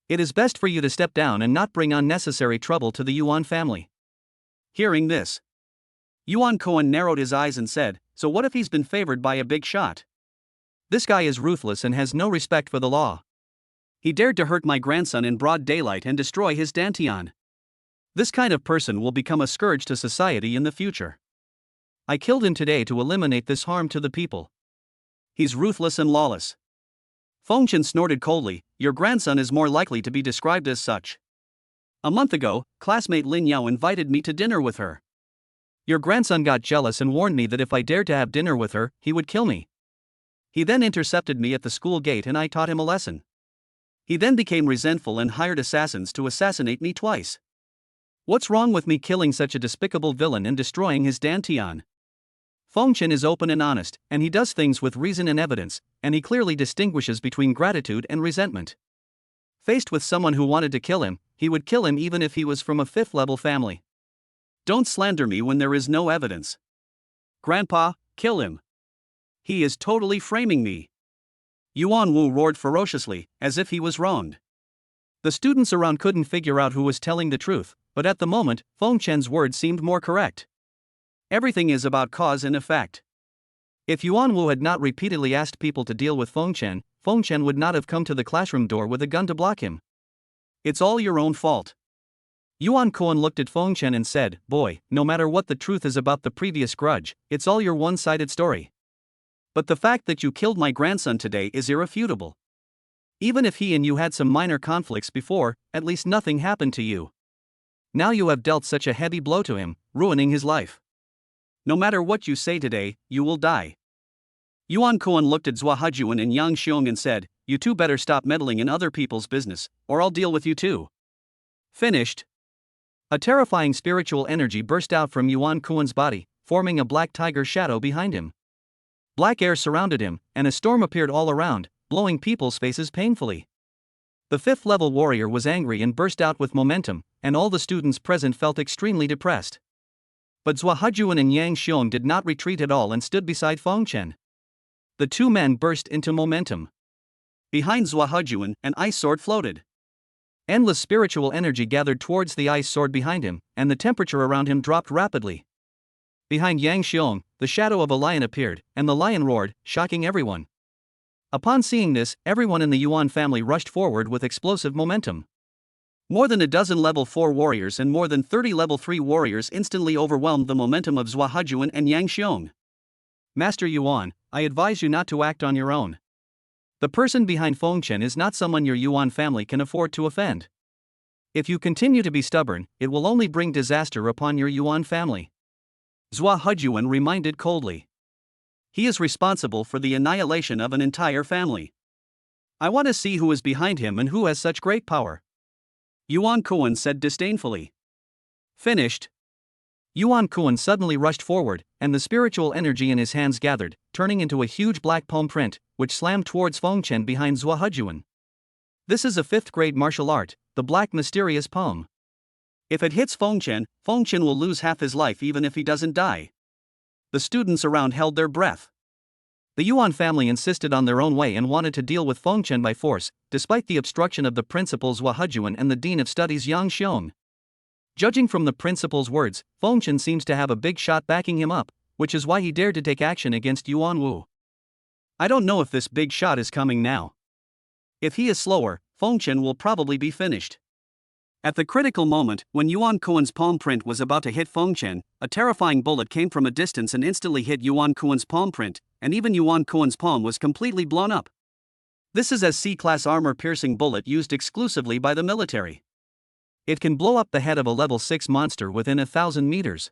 It is best for you to step down and not bring unnecessary trouble to the Yuan family." Hearing this, Yuan Kuan narrowed his eyes and said, "So what if he's been favored by a big shot? This guy is ruthless and has no respect for the law. He dared to hurt my grandson in broad daylight and destroy his dantian. This kind of person will become a scourge to society in the future. I killed him today to eliminate this harm to the people. He's ruthless and lawless." Fengchen snorted coldly, "Your grandson is more likely to be described as such. A month ago, classmate Lin Yao invited me to dinner with her. Your grandson got jealous and warned me that if I dared to have dinner with her, he would kill me. He then intercepted me at the school gate and I taught him a lesson. He then became resentful and hired assassins to assassinate me twice. What's wrong with me killing such a despicable villain and destroying his dantian?" Fengchen is open and honest, and he does things with reason and evidence, and he clearly distinguishes between gratitude and resentment. Faced with someone who wanted to kill him, he would kill him even if he was from a 5th-level family. Don't slander me when there is no evidence. Grandpa, kill him. He is totally framing me. Yuan Wu roared ferociously, as if he was wronged. The students around couldn't figure out who was telling the truth, but at the moment, Fengchen's words seemed more correct. Everything is about cause and effect. If Yuan Wu had not repeatedly asked people to deal with Fengchen would not have come to the classroom door with a gun to block him. It's all your own fault. Yuan Kuan looked at Fengchen and said, "Boy, no matter what the truth is about the previous grudge, it's all your one-sided story. But the fact that you killed my grandson today is irrefutable. Even if he and you had some minor conflicts before, at least nothing happened to you. Now you have dealt such a heavy blow to him, ruining his life. No matter what you say today, you will die." Yuan Kuan looked at Zhua Hejuan and Yang Xiong and said, "You two better stop meddling in other people's business, or I'll deal with you too." Finished. A terrifying spiritual energy burst out from Yuan Kuan's body, forming a black tiger shadow behind him. Black air surrounded him, and a storm appeared all around, blowing people's faces painfully. The 5th-level warrior was angry and burst out with momentum, and all the students present felt extremely depressed. But Zhua Hejuan and Yang Xiong did not retreat at all and stood beside Fengchen. The two men burst into momentum. Behind Zhua Hejuan, an ice sword floated. Endless spiritual energy gathered towards the ice sword behind him, and the temperature around him dropped rapidly. Behind Yang Xiong, the shadow of a lion appeared, and the lion roared, shocking everyone. Upon seeing this, everyone in the Yuan family rushed forward with explosive momentum. More than a dozen level 4 warriors and more than 30 level 3 warriors instantly overwhelmed the momentum of Zhua Hejuan and Yang Xiong. "Master Yuan, I advise you not to act on your own. The person behind Fengchen is not someone your Yuan family can afford to offend. If you continue to be stubborn, it will only bring disaster upon your Yuan family." Zhua Hejuan reminded coldly. "He is responsible for the annihilation of an entire family. I want to see who is behind him and who has such great power." Yuan Kuan said disdainfully. Finished. Yuan Kuan suddenly rushed forward, and the spiritual energy in his hands gathered, turning into a huge black palm print, which slammed towards Fengchen behind Zhua Hejuan. This is a 5th-grade martial art, the black mysterious palm. If it hits Fengchen will lose half his life even if he doesn't die. The students around held their breath. The Yuan family insisted on their own way and wanted to deal with Fengchen by force, despite the obstruction of the principal Zhua Hejuan and the Dean of Studies Yang Xiong. Judging from the principal's words, Fengchen seems to have a big shot backing him up, which is why he dared to take action against Yuan Wu. I don't know if this big shot is coming now. If he is slower, Fengchen will probably be finished. At the critical moment, when Yuan Kuan's palm print was about to hit Fengchen, a terrifying bullet came from a distance and instantly hit Yuan Kuan's palm print, and even Yuan Kuan's palm was completely blown up. This is a C-class armor-piercing bullet used exclusively by the military. It can blow up the head of a level 6 monster within 1,000 meters.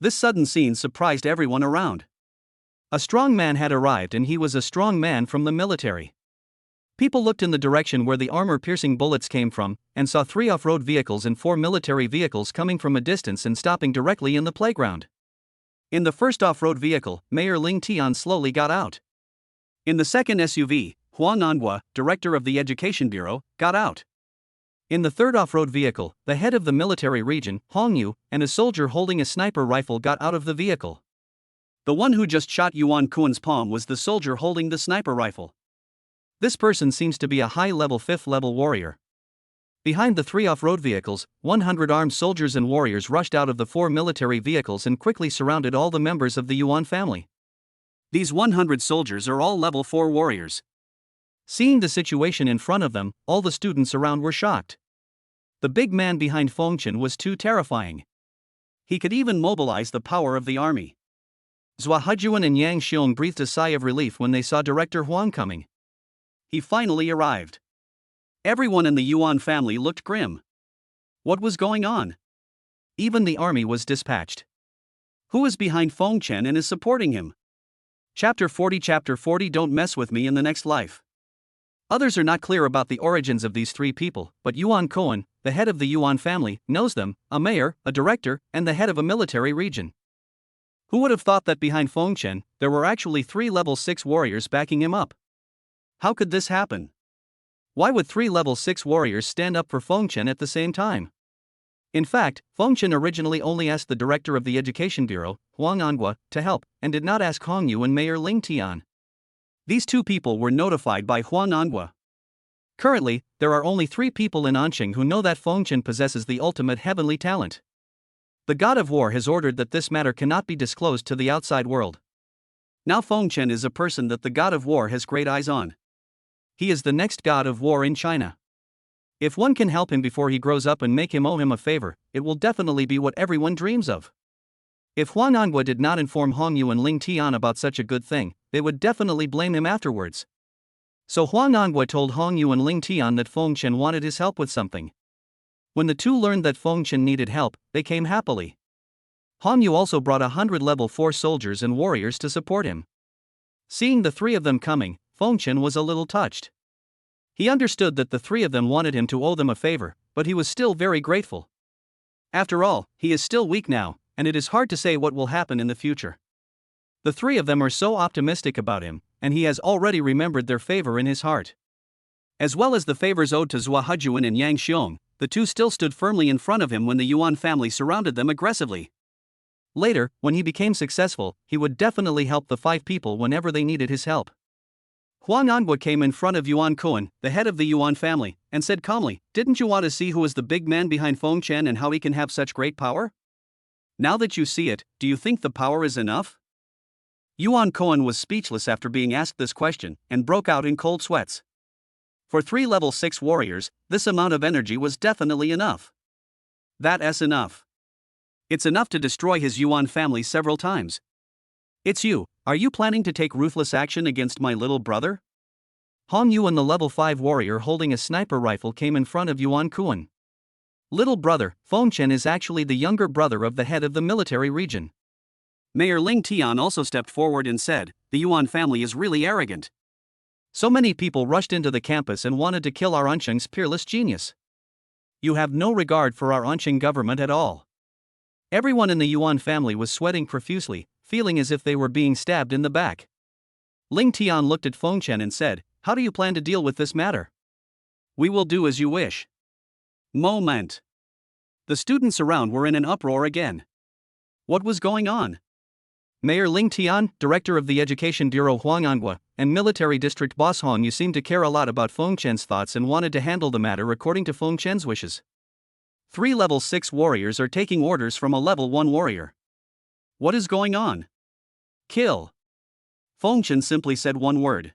This sudden scene surprised everyone around. A strong man had arrived and he was a strong man from the military. People looked in the direction where the armor-piercing bullets came from, and saw 3 off-road vehicles and 4 military vehicles coming from a distance and stopping directly in the playground. In the first off-road vehicle, Mayor Ling Tian slowly got out. In the second SUV, Huang Anhua, director of the Education Bureau, got out. In the third off-road vehicle, the head of the military region, Hong Yu, and a soldier holding a sniper rifle got out of the vehicle. The one who just shot Yuan Kuan's palm was the soldier holding the sniper rifle. This person seems to be a high-level 5th-level warrior. Behind the 3 off-road vehicles, 100 armed soldiers and warriors rushed out of the 4 military vehicles and quickly surrounded all the members of the Yuan family. These 100 soldiers are all level 4 warriors. Seeing the situation in front of them, all the students around were shocked. The big man behind Fengchen was too terrifying. He could even mobilize the power of the army. Zhua Hejuan and Yang Xiong breathed a sigh of relief when they saw Director Huang coming. He finally arrived. Everyone in the Yuan family looked grim. What was going on? Even the army was dispatched. Who is behind Fengchen and is supporting him? Chapter 40 Don't mess with me in the next life. Others are not clear about the origins of these 3 people, but Yuan Kuan, the head of the Yuan family, knows them, a mayor, a director, and the head of a military region. Who would have thought that behind Fengchen, there were actually 3 level 6 warriors backing him up? How could this happen? Why would 3 level 6 warriors stand up for Fengchen at the same time? In fact, Fengchen originally only asked the director of the Education Bureau, Huang Anhua, to help, and did not ask Hong Yu and Mayor Ling Tian. These 2 people were notified by Huang Anhua. Currently, there are only 3 people in Anqing who know that Fengchen possesses the ultimate heavenly talent. The God of War has ordered that this matter cannot be disclosed to the outside world. Now Fengchen is a person that the God of War has great eyes on. He is the next God of War in China. If one can help him before he grows up and make him owe him a favor, it will definitely be what everyone dreams of. If Huang Anhua did not inform Hong Yu and Ling Tian about such a good thing, they would definitely blame him afterwards. So Huang Anhua told Hong Yu and Ling Tian that Fengchen wanted his help with something. When the 2 learned that Fengchen needed help, they came happily. Hong Yu also brought 100 level 4 soldiers and warriors to support him. Seeing the 3 of them coming, Fengchen was a little touched. He understood that the 3 of them wanted him to owe them a favor, but he was still very grateful. After all, he is still weak now, and it is hard to say what will happen in the future. The 3 of them are so optimistic about him, and he has already remembered their favor in his heart. As well as the favors owed to Zhua Hejuan and Yang Xiong, the 2 still stood firmly in front of him when the Yuan family surrounded them aggressively. Later, when he became successful, he would definitely help the 5 people whenever they needed his help. Huang Anhua came in front of Yuan Kuan, the head of the Yuan family, and said calmly, "Didn't you want to see who is the big man behind Fengchen and how he can have such great power? Now that you see it, do you think the power is enough?" Yuan Kuan was speechless after being asked this question, and broke out in cold sweats. For 3 level 6 warriors, this amount of energy was definitely enough. That's enough. It's enough to destroy his Yuan family several times. It's you, are you planning to take ruthless action against my little brother? Hong Yu and the level 5 warrior holding a sniper rifle came in front of Yuan Kuan. Little brother, Fengchen is actually the younger brother of the head of the military region. Mayor Ling Tian also stepped forward and said, "The Yuan family is really arrogant. So many people rushed into the campus and wanted to kill our Anqing's peerless genius. You have no regard for our Anqing government at all." Everyone in the Yuan family was sweating profusely, feeling as if they were being stabbed in the back. Ling Tian looked at Fengchen and said, "How do you plan to deal with this matter?" "We will do as you wish." Moment. The students around were in an uproar again. What was going on? Mayor Ling Tian, director of the Education Bureau Huang Anhua, and military district boss Hong Yu seemed to care a lot about Fengchen's thoughts and wanted to handle the matter according to Fengchen's wishes. 3 level 6 warriors are taking orders from a level 1 warrior. What is going on? Kill. Fengchen simply said one word.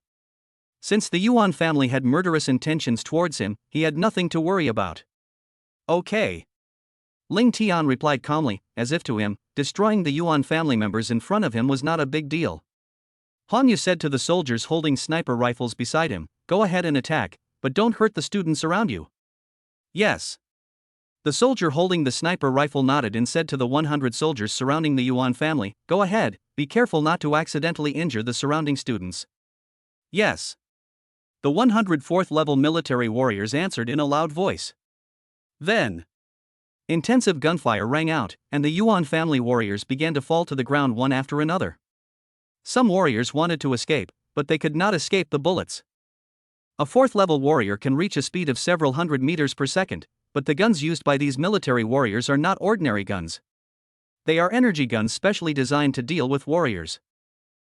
Since the Yuan family had murderous intentions towards him, he had nothing to worry about. Okay. Ling Tian replied calmly, as if to him, destroying the Yuan family members in front of him was not a big deal. Hong Yu said to the soldiers holding sniper rifles beside him, "Go ahead and attack, but don't hurt the students around you." Yes. The soldier holding the sniper rifle nodded and said to the 100 soldiers surrounding the Yuan family, "Go ahead, be careful not to accidentally injure the surrounding students." Yes. The 104th level military warriors answered in a loud voice. Then, intensive gunfire rang out, and the Yuan family warriors began to fall to the ground one after another. Some warriors wanted to escape, but they could not escape the bullets. A 4th level warrior can reach a speed of several hundred meters per second, but the guns used by these military warriors are not ordinary guns. They are energy guns specially designed to deal with warriors.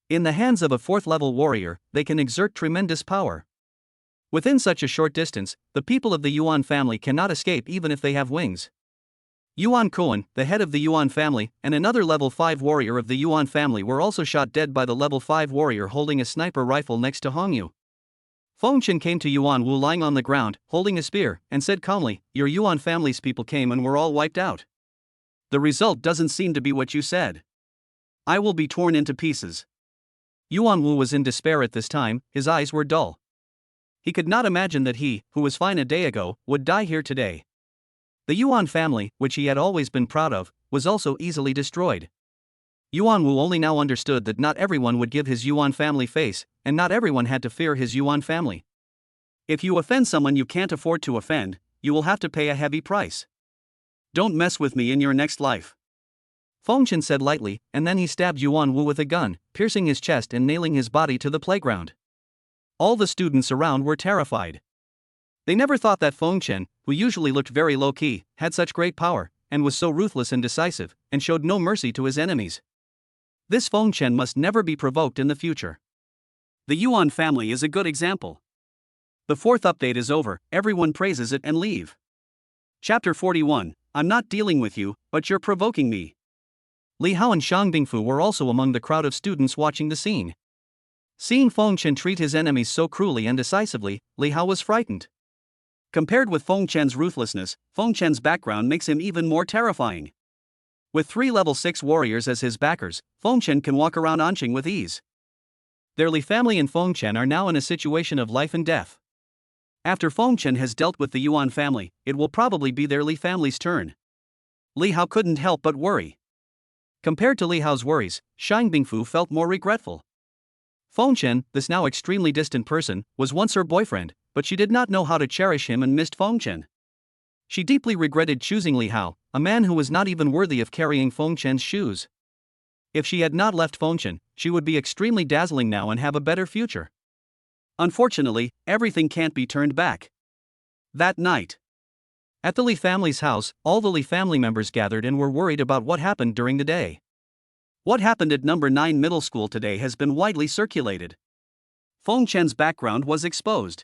In the hands of a 4th level warrior, they can exert tremendous power. Within such a short distance, the people of the Yuan family cannot escape even if they have wings. Yuan Kuan, the head of the Yuan family, and another level 5 warrior of the Yuan family were also shot dead by the level 5 warrior holding a sniper rifle next to Hongyu. Fengchen came to Yuan Wu lying on the ground, holding a spear, and said calmly, "Your Yuan family's people came and were all wiped out. The result doesn't seem to be what you said. I will be torn into pieces." Yuan Wu was in despair at this time, his eyes were dull. He could not imagine that he, who was fine a day ago, would die here today. The Yuan family, which he had always been proud of, was also easily destroyed. Yuan Wu only now understood that not everyone would give his Yuan family face, and not everyone had to fear his Yuan family. If you offend someone you can't afford to offend, you will have to pay a heavy price. Don't mess with me in your next life. Fengchen said lightly, and then he stabbed Yuan Wu with a gun, piercing his chest and nailing his body to the playground. All the students around were terrified. They never thought that Fengchen, who usually looked very low-key, had such great power, and was so ruthless and decisive, and showed no mercy to his enemies. This Fengchen must never be provoked in the future. The Yuan family is a good example. The 4th update is over, everyone praises it and leave. Chapter 41, I'm not dealing with you, but you're provoking me. Li Hao and Shang Bingfu were also among the crowd of students watching the scene. Seeing Fengchen treat his enemies so cruelly and decisively, Li Hao was frightened. Compared with Fengchen's ruthlessness, Fengchen's background makes him even more terrifying. With 3 level 6 warriors as his backers, Fengchen can walk around Anqing with ease. Their Li family and Fengchen are now in a situation of life and death. After Fengchen has dealt with the Yuan family, it will probably be their Li family's turn. Li Hao couldn't help but worry. Compared to Li Hao's worries, Shang Bingfu felt more regretful. Fengchen, this now extremely distant person, was once her boyfriend, but she did not know how to cherish him and missed Fengchen. She deeply regretted choosing Li Hao, a man who was not even worthy of carrying Fengchen's shoes. If she had not left Fengchen, she would be extremely dazzling now and have a better future. Unfortunately, everything can't be turned back. That night, at the Li family's house, all the Li family members gathered and were worried about what happened during the day. What happened at number 9 middle school today has been widely circulated. Fengchen's background was exposed.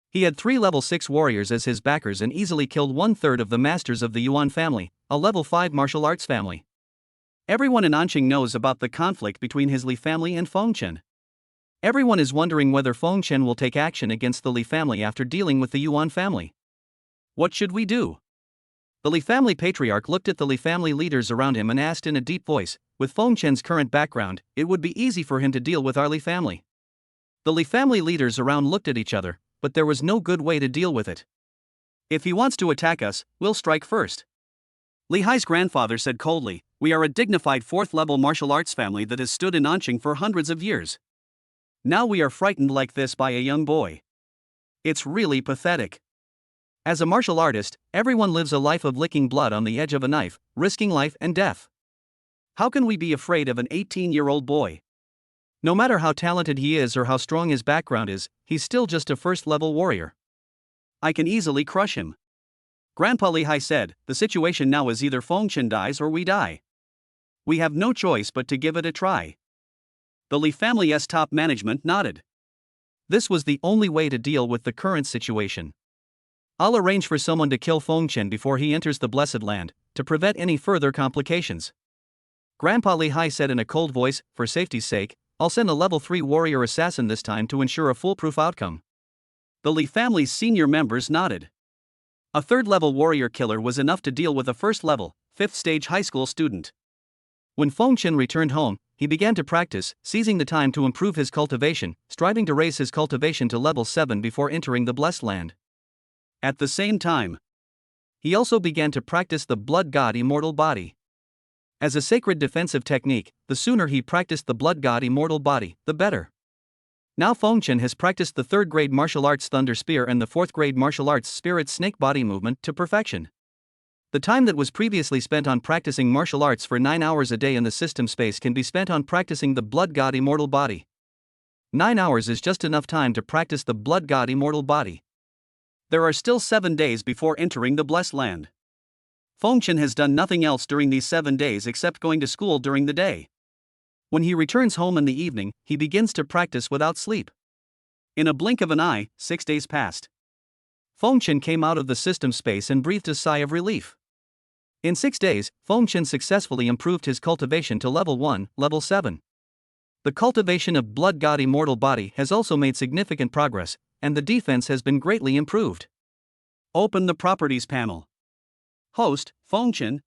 He had 3 level 6 warriors as his backers and easily killed 1/3 of the masters of the Yuan family, a level 5 martial arts family. Everyone in Anqing knows about the conflict between his Li family and Fengchen. Everyone is wondering whether Fengchen will take action against the Li family after dealing with the Yuan family. What should we do? The Li family patriarch looked at the Li family leaders around him and asked in a deep voice, with Fengchen's current background, it would be easy for him to deal with our Li family. The Li family leaders around looked at each other, but there was no good way to deal with it. If he wants to attack us, we'll strike first. Li Hai's grandfather said coldly, we are a dignified 4th level martial arts family that has stood in Anqing for hundreds of years. Now we are frightened like this by a young boy. It's really pathetic. As a martial artist, everyone lives a life of licking blood on the edge of a knife, risking life and death. How can we be afraid of an 18-year-old boy? No matter how talented he is or how strong his background is, he's still just a 1st level warrior. I can easily crush him. Grandpa Li Hai said, the situation now is either Fengchen dies or we die. We have no choice but to give it a try. The Li family's top management nodded. This was the only way to deal with the current situation. I'll arrange for someone to kill Fengchen before he enters the Blessed Land, to prevent any further complications. Grandpa Li Hai said in a cold voice, for safety's sake, I'll send a level 3 warrior assassin this time to ensure a foolproof outcome. The Li family's senior members nodded. A 3rd level warrior killer was enough to deal with a 1st level, 5th stage high school student. When Fengchen returned home, he began to practice, seizing the time to improve his cultivation, striving to raise his cultivation to level 7 before entering the Blessed Land. At the same time, he also began to practice the Blood God Immortal Body. As a sacred defensive technique, the sooner he practiced the Blood God Immortal Body, the better. Now Feng Chen has practiced the 3rd grade martial arts Thunder Spear and the 4th grade martial arts Spirit Snake Body movement to perfection. The time that was previously spent on practicing martial arts for 9 hours a day in the system space can be spent on practicing the Blood God Immortal Body. 9 hours is just enough time to practice the Blood God Immortal Body. There are still 7 days before entering the Blessed Land. Feng Chen has done nothing else during these 7 days except going to school during the day. When he returns home in the evening, he begins to practice without sleep. In a blink of an eye, 6 days passed. Feng Chen came out of the system space and breathed a sigh of relief. In 6 days, Feng Chen successfully improved his cultivation to level 1, level 7. The cultivation of Blood God Immortal Body has also made significant progress, and the defense has been greatly improved. Open the Properties panel. Host, Feng Chen.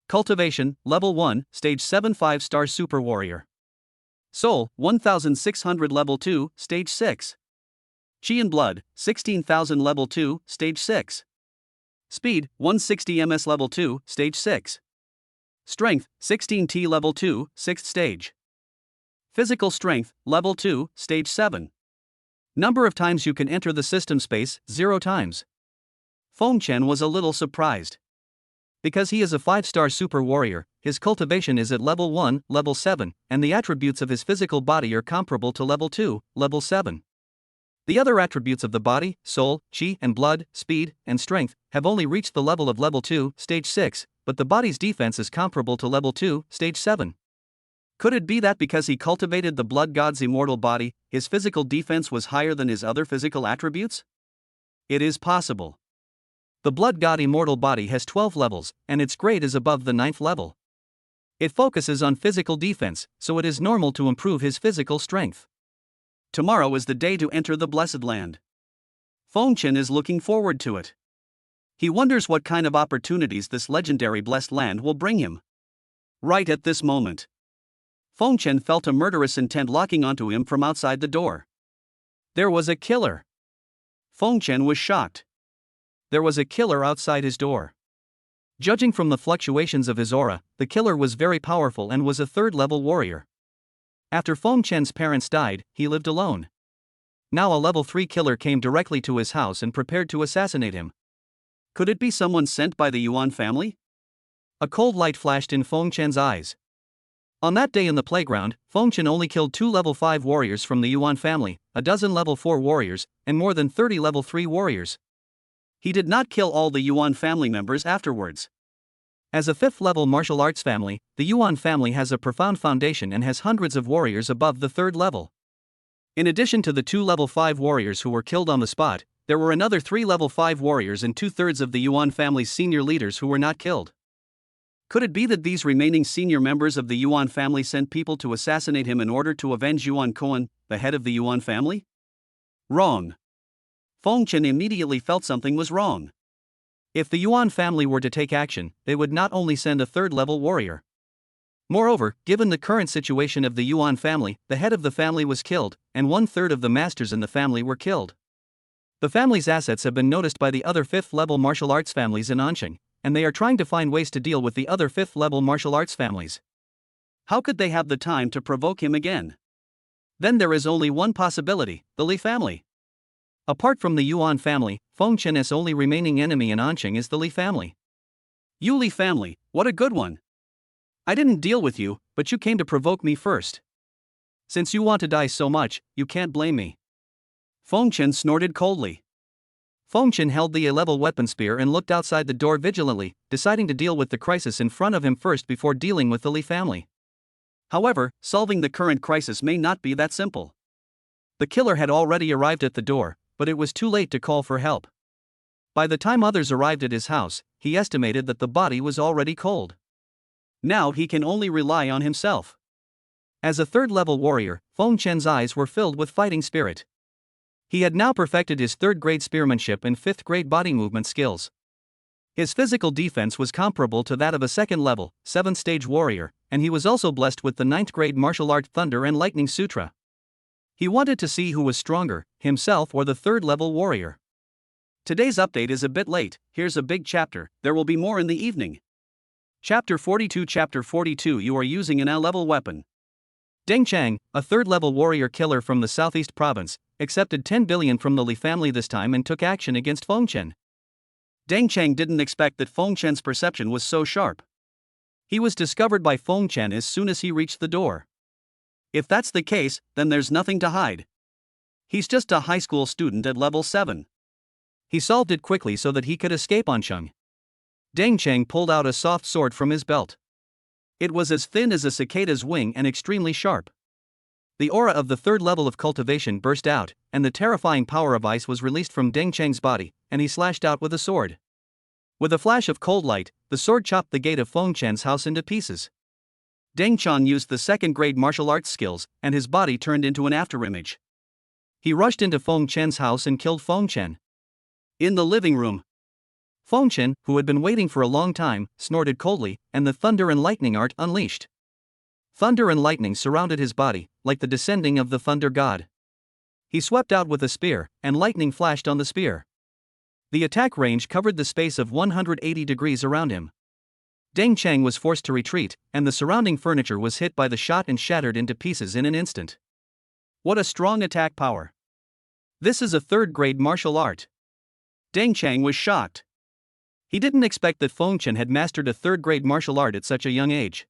Cultivation, Level 1, Stage 7 5-star Super Warrior. Soul, 1600 Level 2, Stage 6. Chi and Blood, 16,000 Level 2, Stage 6. Speed, 160 ms Level 2, Stage 6. Strength, 16T Level 2, 6th Stage. Physical Strength, Level 2, Stage 7. Number of times you can enter the system space, 0 times. Feng Chen was a little surprised. Because he is a 5-star super warrior, his cultivation is at level 1, level 7, and the attributes of his physical body are comparable to level 2, level 7. The other attributes of the body, soul, chi and blood, speed, and strength, have only reached the level of level 2, stage 6, but the body's defense is comparable to level 2, stage 7. Could it be that because he cultivated the blood god's immortal body, his physical defense was higher than his other physical attributes? It is possible. The blood god immortal body has 12 levels, and its grade is above the 9th level. It focuses on physical defense, so it is normal to improve his physical strength. Tomorrow is the day to enter the Blessed Land. Feng Chen is looking forward to it. He wonders what kind of opportunities this legendary Blessed Land will bring him. Right at this moment, Feng Chen felt a murderous intent locking onto him from outside the door. There was a killer. Feng Chen was shocked. There was a killer outside his door. Judging from the fluctuations of his aura, the killer was very powerful and was a 3rd-level warrior. After Feng Chen's parents died, he lived alone. Now a level 3 killer came directly to his house and prepared to assassinate him. Could it be someone sent by the Yuan family? A cold light flashed in Feng Chen's eyes. On that day in the playground, Feng Chen only killed 2 level 5 warriors from the Yuan family, a dozen level 4 warriors, and more than 30 level 3 warriors. He did not kill all the Yuan family members afterwards. As a 5th-level martial arts family, the Yuan family has a profound foundation and has hundreds of warriors above the 3rd level. In addition to the 2 level 5 warriors who were killed on the spot, there were another 3 level 5 warriors and 2/3 of the Yuan family's senior leaders who were not killed. Could it be that these remaining senior members of the Yuan family sent people to assassinate him in order to avenge Yuan Koan, the head of the Yuan family? Wrong. Feng Chen immediately felt something was wrong. If the Yuan family were to take action, they would not only send a 3rd-level warrior. Moreover, given the current situation of the Yuan family, the head of the family was killed, and 1/3 of the masters in the family were killed. The family's assets have been noticed by the other 5th-level martial arts families in Anqing, and they are trying to find ways to deal with the other 5th-level martial arts families. How could they have the time to provoke him again? Then there is only one possibility, the Li family. Apart from the Yuan family, Feng Chen's only remaining enemy in Anqing is the Li family. You Li family, what a good one! I didn't deal with you, but you came to provoke me first. Since you want to die so much, you can't blame me. Feng Chen snorted coldly. Feng Chen held the A-level weapon spear and looked outside the door vigilantly, deciding to deal with the crisis in front of him first before dealing with the Li family. However, solving the current crisis may not be that simple. The killer had already arrived at the door, but it was too late to call for help. By the time others arrived at his house, he estimated that the body was already cold. Now he can only rely on himself. As a 3rd-level warrior, Feng Chen's eyes were filled with fighting spirit. He had now perfected his 3rd-grade spearmanship and 5th-grade body movement skills. His physical defense was comparable to that of a 2nd-level, 7th-stage warrior, and he was also blessed with the 9th-grade martial art Thunder and Lightning Sutra. He wanted to see who was stronger, himself or the 3rd-level warrior. Today's update is a bit late, here's a big chapter, there will be more in the evening. Chapter 42. Chapter 42. You are using an A-level weapon. Deng Chang, a third-level warrior killer from the southeast province, accepted 10 billion from the Li family this time and took action against Feng Chen. Deng Chang didn't expect that Feng Chen's perception was so sharp. He was discovered by Feng Chen as soon as he reached the door. If that's the case, then there's nothing to hide. He's just a high school student at level 7. He solved it quickly so that he could escape on Cheng. Deng Chang pulled out a soft sword from his belt. It was as thin as a cicada's wing and extremely sharp. The aura of the third level of cultivation burst out, and the terrifying power of ice was released from Deng Chang's body, and he slashed out with a sword. With a flash of cold light, the sword chopped the gate of Feng Chen's house into pieces. Deng Chang used the second-grade martial arts skills, and his body turned into an afterimage. He rushed into Feng Chen's house and killed Feng Chen. In the living room, Feng Chen, who had been waiting for a long time, snorted coldly, and the thunder and lightning art unleashed. Thunder and lightning surrounded his body, like the descending of the thunder god. He swept out with a spear, and lightning flashed on the spear. The attack range covered the space of 180 degrees around him. Deng Chang was forced to retreat, and the surrounding furniture was hit by the shot and shattered into pieces in an instant. What a strong attack power! This is a third-grade martial art. Deng Chang was shocked. He didn't expect that Feng Chen had mastered a third-grade martial art at such a young age.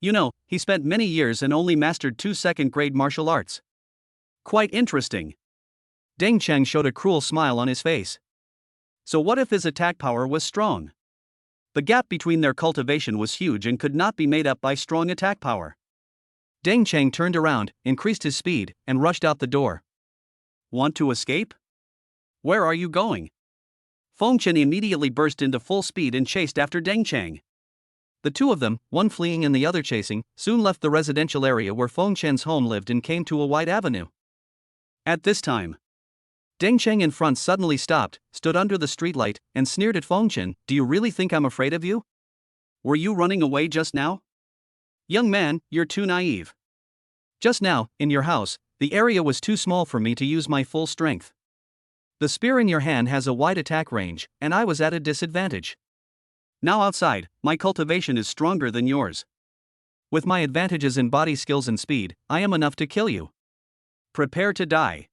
You know, he spent many years and only mastered 2 second-grade martial arts. Quite interesting. Deng Chang showed a cruel smile on his face. So what if his attack power was strong? The gap between their cultivation was huge and could not be made up by strong attack power. Deng Chang turned around, increased his speed, and rushed out the door. Want to escape? Where are you going? Feng Chen immediately burst into full speed and chased after Deng Chang. The two of them, one fleeing and the other chasing, soon left the residential area where Feng Chen's home lived and came to a wide avenue. At this time, Deng Chang in front suddenly stopped, stood under the streetlight, and sneered at Feng Chen. Do you really think I'm afraid of you? Were you running away just now? Young man, you're too naive. Just now, in your house, the area was too small for me to use my full strength. The spear in your hand has a wide attack range, and I was at a disadvantage. Now outside, my cultivation is stronger than yours. With my advantages in body skills and speed, I am enough to kill you. Prepare to die.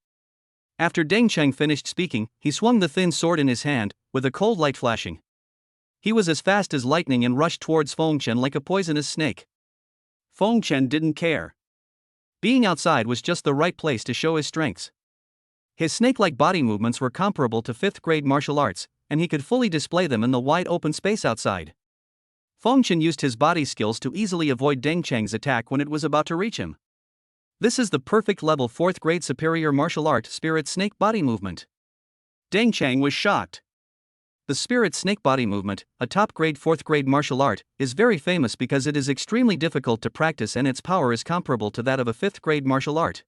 After Deng Chang finished speaking, he swung the thin sword in his hand, with a cold light flashing. He was as fast as lightning and rushed towards Feng Chen like a poisonous snake. Feng Chen didn't care. Being outside was just the right place to show his strengths. His snake-like body movements were comparable to 5th-grade martial arts, and he could fully display them in the wide open space outside. Feng Chen used his body skills to easily avoid Deng Chang's attack when it was about to reach him. This is the perfect level 4th-grade superior martial art spirit snake body movement. Deng Chang was shocked. The spirit snake body movement, a top-grade 4th-grade martial art, is very famous because it is extremely difficult to practice and its power is comparable to that of a 5th-grade martial art.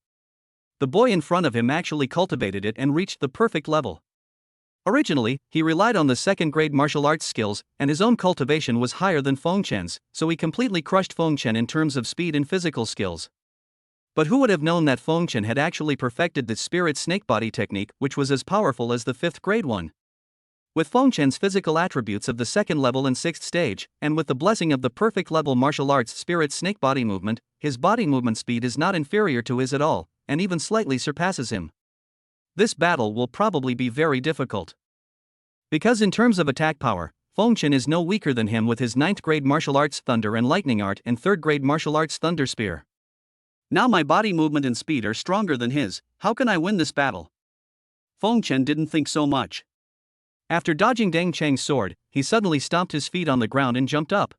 The boy in front of him actually cultivated it and reached the perfect level. Originally, he relied on the 2nd-grade martial arts skills, and his own cultivation was higher than Feng Chen's, so he completely crushed Feng Chen in terms of speed and physical skills. But who would have known that Feng Chen had actually perfected the spirit snake body technique, which was as powerful as the 5th-grade one? With Feng Chen's physical attributes of the 2nd level and 6th stage, and with the blessing of the perfect level martial arts spirit snake body movement, his body movement speed is not inferior to his at all, and even slightly surpasses him. This battle will probably be very difficult. Because in terms of attack power, Feng Chen is no weaker than him with his 9th-grade martial arts thunder and lightning art and 3rd-grade martial arts thunder spear. Now my body movement and speed are stronger than his, how can I win this battle? Feng Chen didn't think so much. After dodging Deng Chang's sword, he suddenly stomped his feet on the ground and jumped up.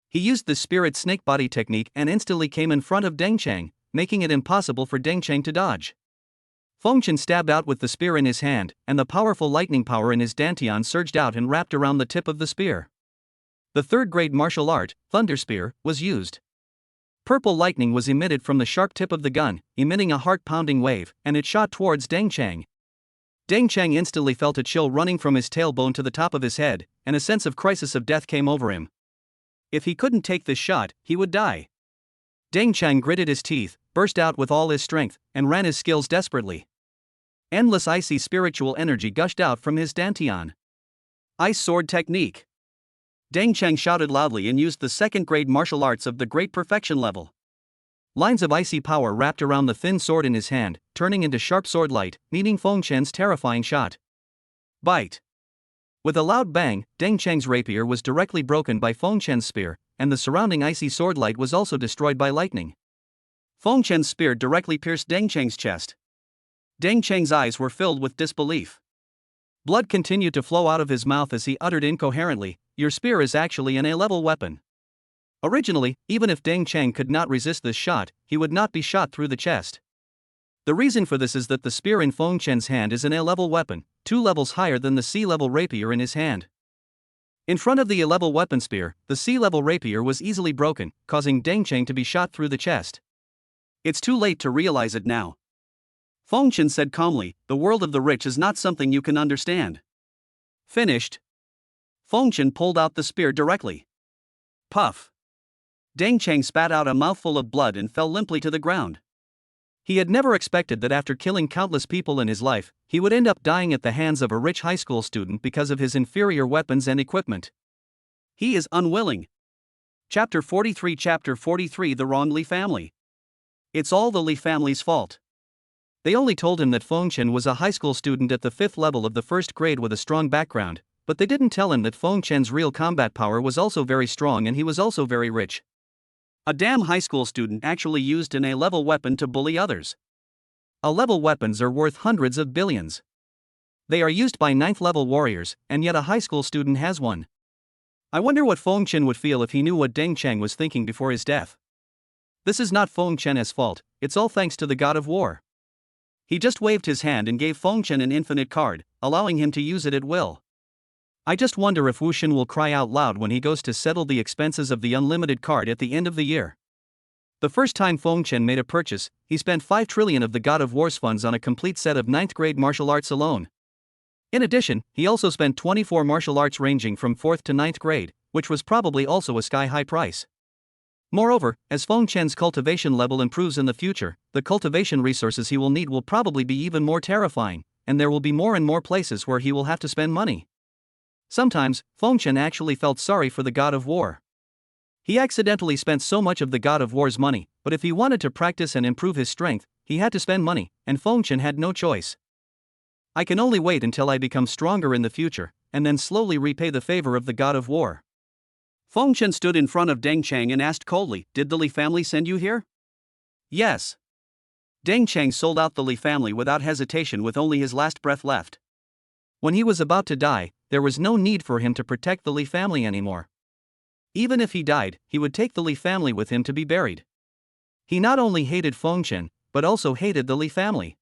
He used the spirit snake body technique and instantly came in front of Deng Chang, making it impossible for Deng Chang to dodge. Feng Chen stabbed out with the spear in his hand, and the powerful lightning power in his dantian surged out and wrapped around the tip of the spear. The 3rd-grade martial art, Thunder Spear, was used. Purple lightning was emitted from the sharp tip of the gun, emitting a heart-pounding wave, and it shot towards Deng Chang. Deng Chang instantly felt a chill running from his tailbone to the top of his head, and a sense of crisis of death came over him. If he couldn't take this shot, he would die. Deng Chang gritted his teeth, burst out with all his strength, and ran his skills desperately. Endless icy spiritual energy gushed out from his dantian. Ice Sword Technique. Deng Chang shouted loudly and used the 2nd-grade martial arts of the Great Perfection level. Lines of icy power wrapped around the thin sword in his hand, turning into sharp sword light, meeting Feng Chen's terrifying shot. Bite. With a loud bang, Deng Cheng's rapier was directly broken by Feng Chen's spear, and the surrounding icy sword light was also destroyed by lightning. Feng Chen's spear directly pierced Deng Cheng's chest. Deng Cheng's eyes were filled with disbelief. Blood continued to flow out of his mouth as he uttered incoherently, "Your spear is actually an A-level weapon." Originally, even if Deng Cheng could not resist this shot, he would not be shot through the chest. The reason for this is that the spear in Feng Chen's hand is an A-level weapon, 2 levels higher than the C-level rapier in his hand. In front of the A-level weapon spear, the C-level rapier was easily broken, causing Deng Cheng to be shot through the chest. It's too late to realize it now. Feng Chen said calmly, "The world of the rich is not something you can understand." Finished. Feng Chen pulled out the spear directly. Puff. Deng Cheng spat out a mouthful of blood and fell limply to the ground. He had never expected that after killing countless people in his life, he would end up dying at the hands of a rich high school student because of his inferior weapons and equipment. He is unwilling. Chapter 43 The Wrong Li Family. It's all the Li family's fault. They only told him that Feng Chen was a high school student at the 5th level of the 1st grade with a strong background, but they didn't tell him that Feng Chen's real combat power was also very strong and he was also very rich. A damn high school student actually used an A-level weapon to bully others. A-level weapons are worth hundreds of billions. They are used by 9th level warriors, and yet a high school student has one. I wonder what Feng Chen would feel if he knew what Deng Cheng was thinking before his death. This is not Feng Chen's fault, it's all thanks to the god of war. He just waved his hand and gave Feng Chen an infinite card, allowing him to use it at will. I just wonder if Wu Xin will cry out loud when he goes to settle the expenses of the unlimited card at the end of the year. The first time Feng Chen made a purchase, he spent 5 trillion of the God of War's funds on a complete set of 9th grade martial arts alone. In addition, he also spent 24 martial arts ranging from 4th to 9th grade, which was probably also a sky-high price. Moreover, as Feng Chen's cultivation level improves in the future, the cultivation resources he will need will probably be even more terrifying, and there will be more and more places where he will have to spend money. Sometimes, Feng Chen actually felt sorry for the god of war. He accidentally spent so much of the god of war's money, but if he wanted to practice and improve his strength, he had to spend money, and Feng Chen had no choice. I can only wait until I become stronger in the future, and then slowly repay the favor of the god of war. Feng Chen stood in front of Deng Cheng and asked coldly, "Did the Li family send you here?" "Yes." Deng Cheng sold out the Li family without hesitation with only his last breath left. When he was about to die, there was no need for him to protect the Li family anymore. Even if he died, he would take the Li family with him to be buried. He not only hated Feng Chen, but also hated the Li family.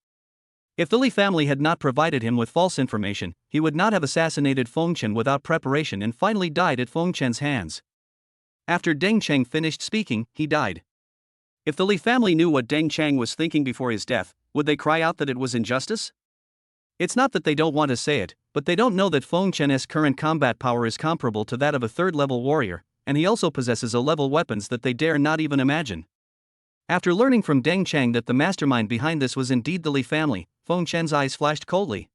If the Li family had not provided him with false information, he would not have assassinated Feng Chen without preparation and finally died at Feng Chen's hands. After Deng Cheng finished speaking, he died. If the Li family knew what Deng Cheng was thinking before his death, would they cry out that it was injustice? It's not that they don't want to say it, but they don't know that Feng Chen's current combat power is comparable to that of a 3rd-level warrior, and he also possesses A-level weapons that they dare not even imagine. After learning from Deng Cheng that the mastermind behind this was indeed the Li family, Feng Chen's eyes flashed coldly.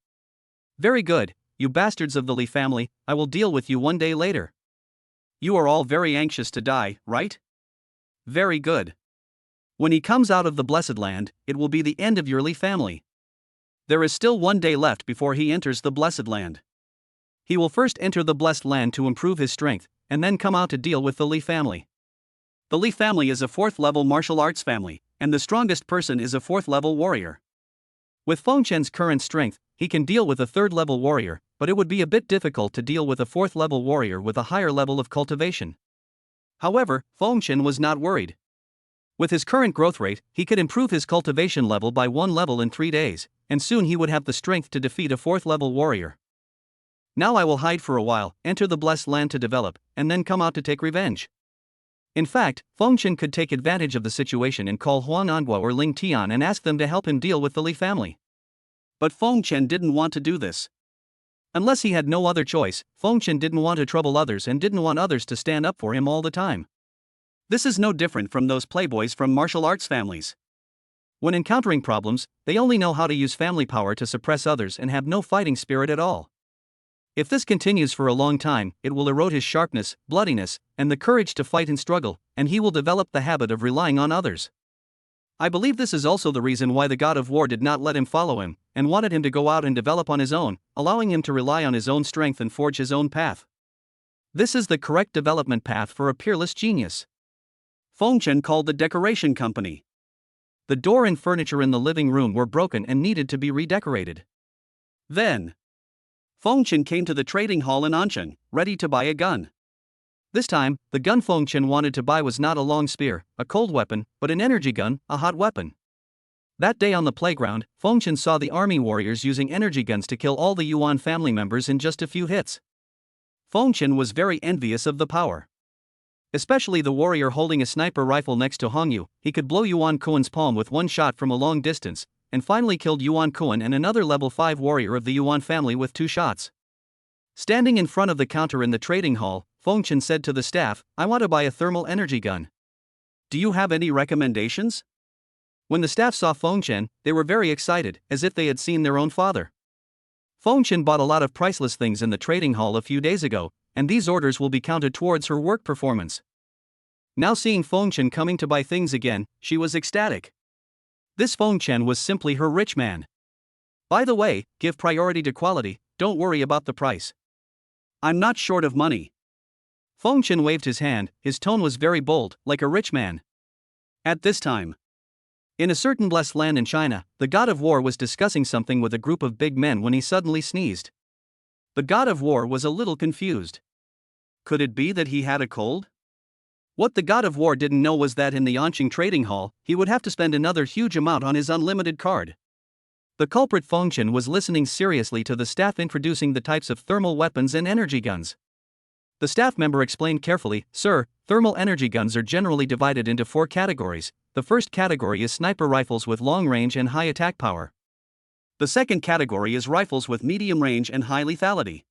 "Very good, you bastards of the Li family, I will deal with you one day later. You are all very anxious to die, right? Very good. When he comes out of the Blessed Land, it will be the end of your Li family. There is still one day left before he enters the Blessed Land. He will first enter the Blessed Land to improve his strength, and then come out to deal with the Li family. The Li family is a 4th-level martial arts family, and the strongest person is a 4th-level warrior. With Feng Chen's current strength, he can deal with a 3rd-level warrior, but it would be a bit difficult to deal with a 4th-level warrior with a higher level of cultivation. However, Feng Chen was not worried. With his current growth rate, he could improve his cultivation level by 1 level in 3 days, and soon he would have the strength to defeat a 4th-level warrior. Now I will hide for a while, enter the Blessed Land to develop, and then come out to take revenge. In fact, Feng Chen could take advantage of the situation and call Huang Angua or Ling Tian and ask them to help him deal with the Li family. But Feng Chen didn't want to do this. Unless he had no other choice, Feng Chen didn't want to trouble others and didn't want others to stand up for him all the time. This is no different from those playboys from martial arts families. When encountering problems, they only know how to use family power to suppress others and have no fighting spirit at all. If this continues for a long time, it will erode his sharpness, bloodiness, and the courage to fight and struggle, and he will develop the habit of relying on others. I believe this is also the reason why the god of war did not let him follow him, and wanted him to go out and develop on his own, allowing him to rely on his own strength and forge his own path. This is the correct development path for a peerless genius. Fengchen called the decoration company. The door and furniture in the living room were broken and needed to be redecorated. Then, Fengchen came to the trading hall in Ancheng, ready to buy a gun. This time, the gun Fengchen wanted to buy was not a long spear, a cold weapon, but an energy gun, a hot weapon. That day on the playground, Fengchen saw the army warriors using energy guns to kill all the Yuan family members in just a few hits. Fengchen was very envious of the power. Especially the warrior holding a sniper rifle next to Hongyu. He could blow Yuan Kuan's palm with one shot from a long distance, and finally killed Yuan Kuan and another level 5 warrior of the Yuan family with 2 shots. Standing in front of the counter in the trading hall, Fengchen said to the staff, "I want to buy a thermal energy gun. Do you have any recommendations?" When the staff saw Fengchen, they were very excited, as if they had seen their own father. Fengchen bought a lot of priceless things in the trading hall a few days ago, and these orders will be counted towards her work performance. Now seeing Fengchen coming to buy things again, she was ecstatic. This Fengchen was simply her rich man. By the way, give priority to quality, don't worry about the price. I'm not short of money. Fengchen waved his hand, his tone was very bold, like a rich man. At this time, in a certain blessed land in China, the god of war was discussing something with a group of big men when he suddenly sneezed. The god of war was a little confused. Could it be that he had a cold? What the god of war didn't know was that in the Anqing trading hall, he would have to spend another huge amount on his unlimited card. The culprit Fengchen was listening seriously to the staff introducing the types of thermal weapons and energy guns. The staff member explained carefully, "Sir, thermal energy guns are generally divided into 4 categories. The first category is sniper rifles with long range and high attack power. The second category is rifles with medium range and high lethality.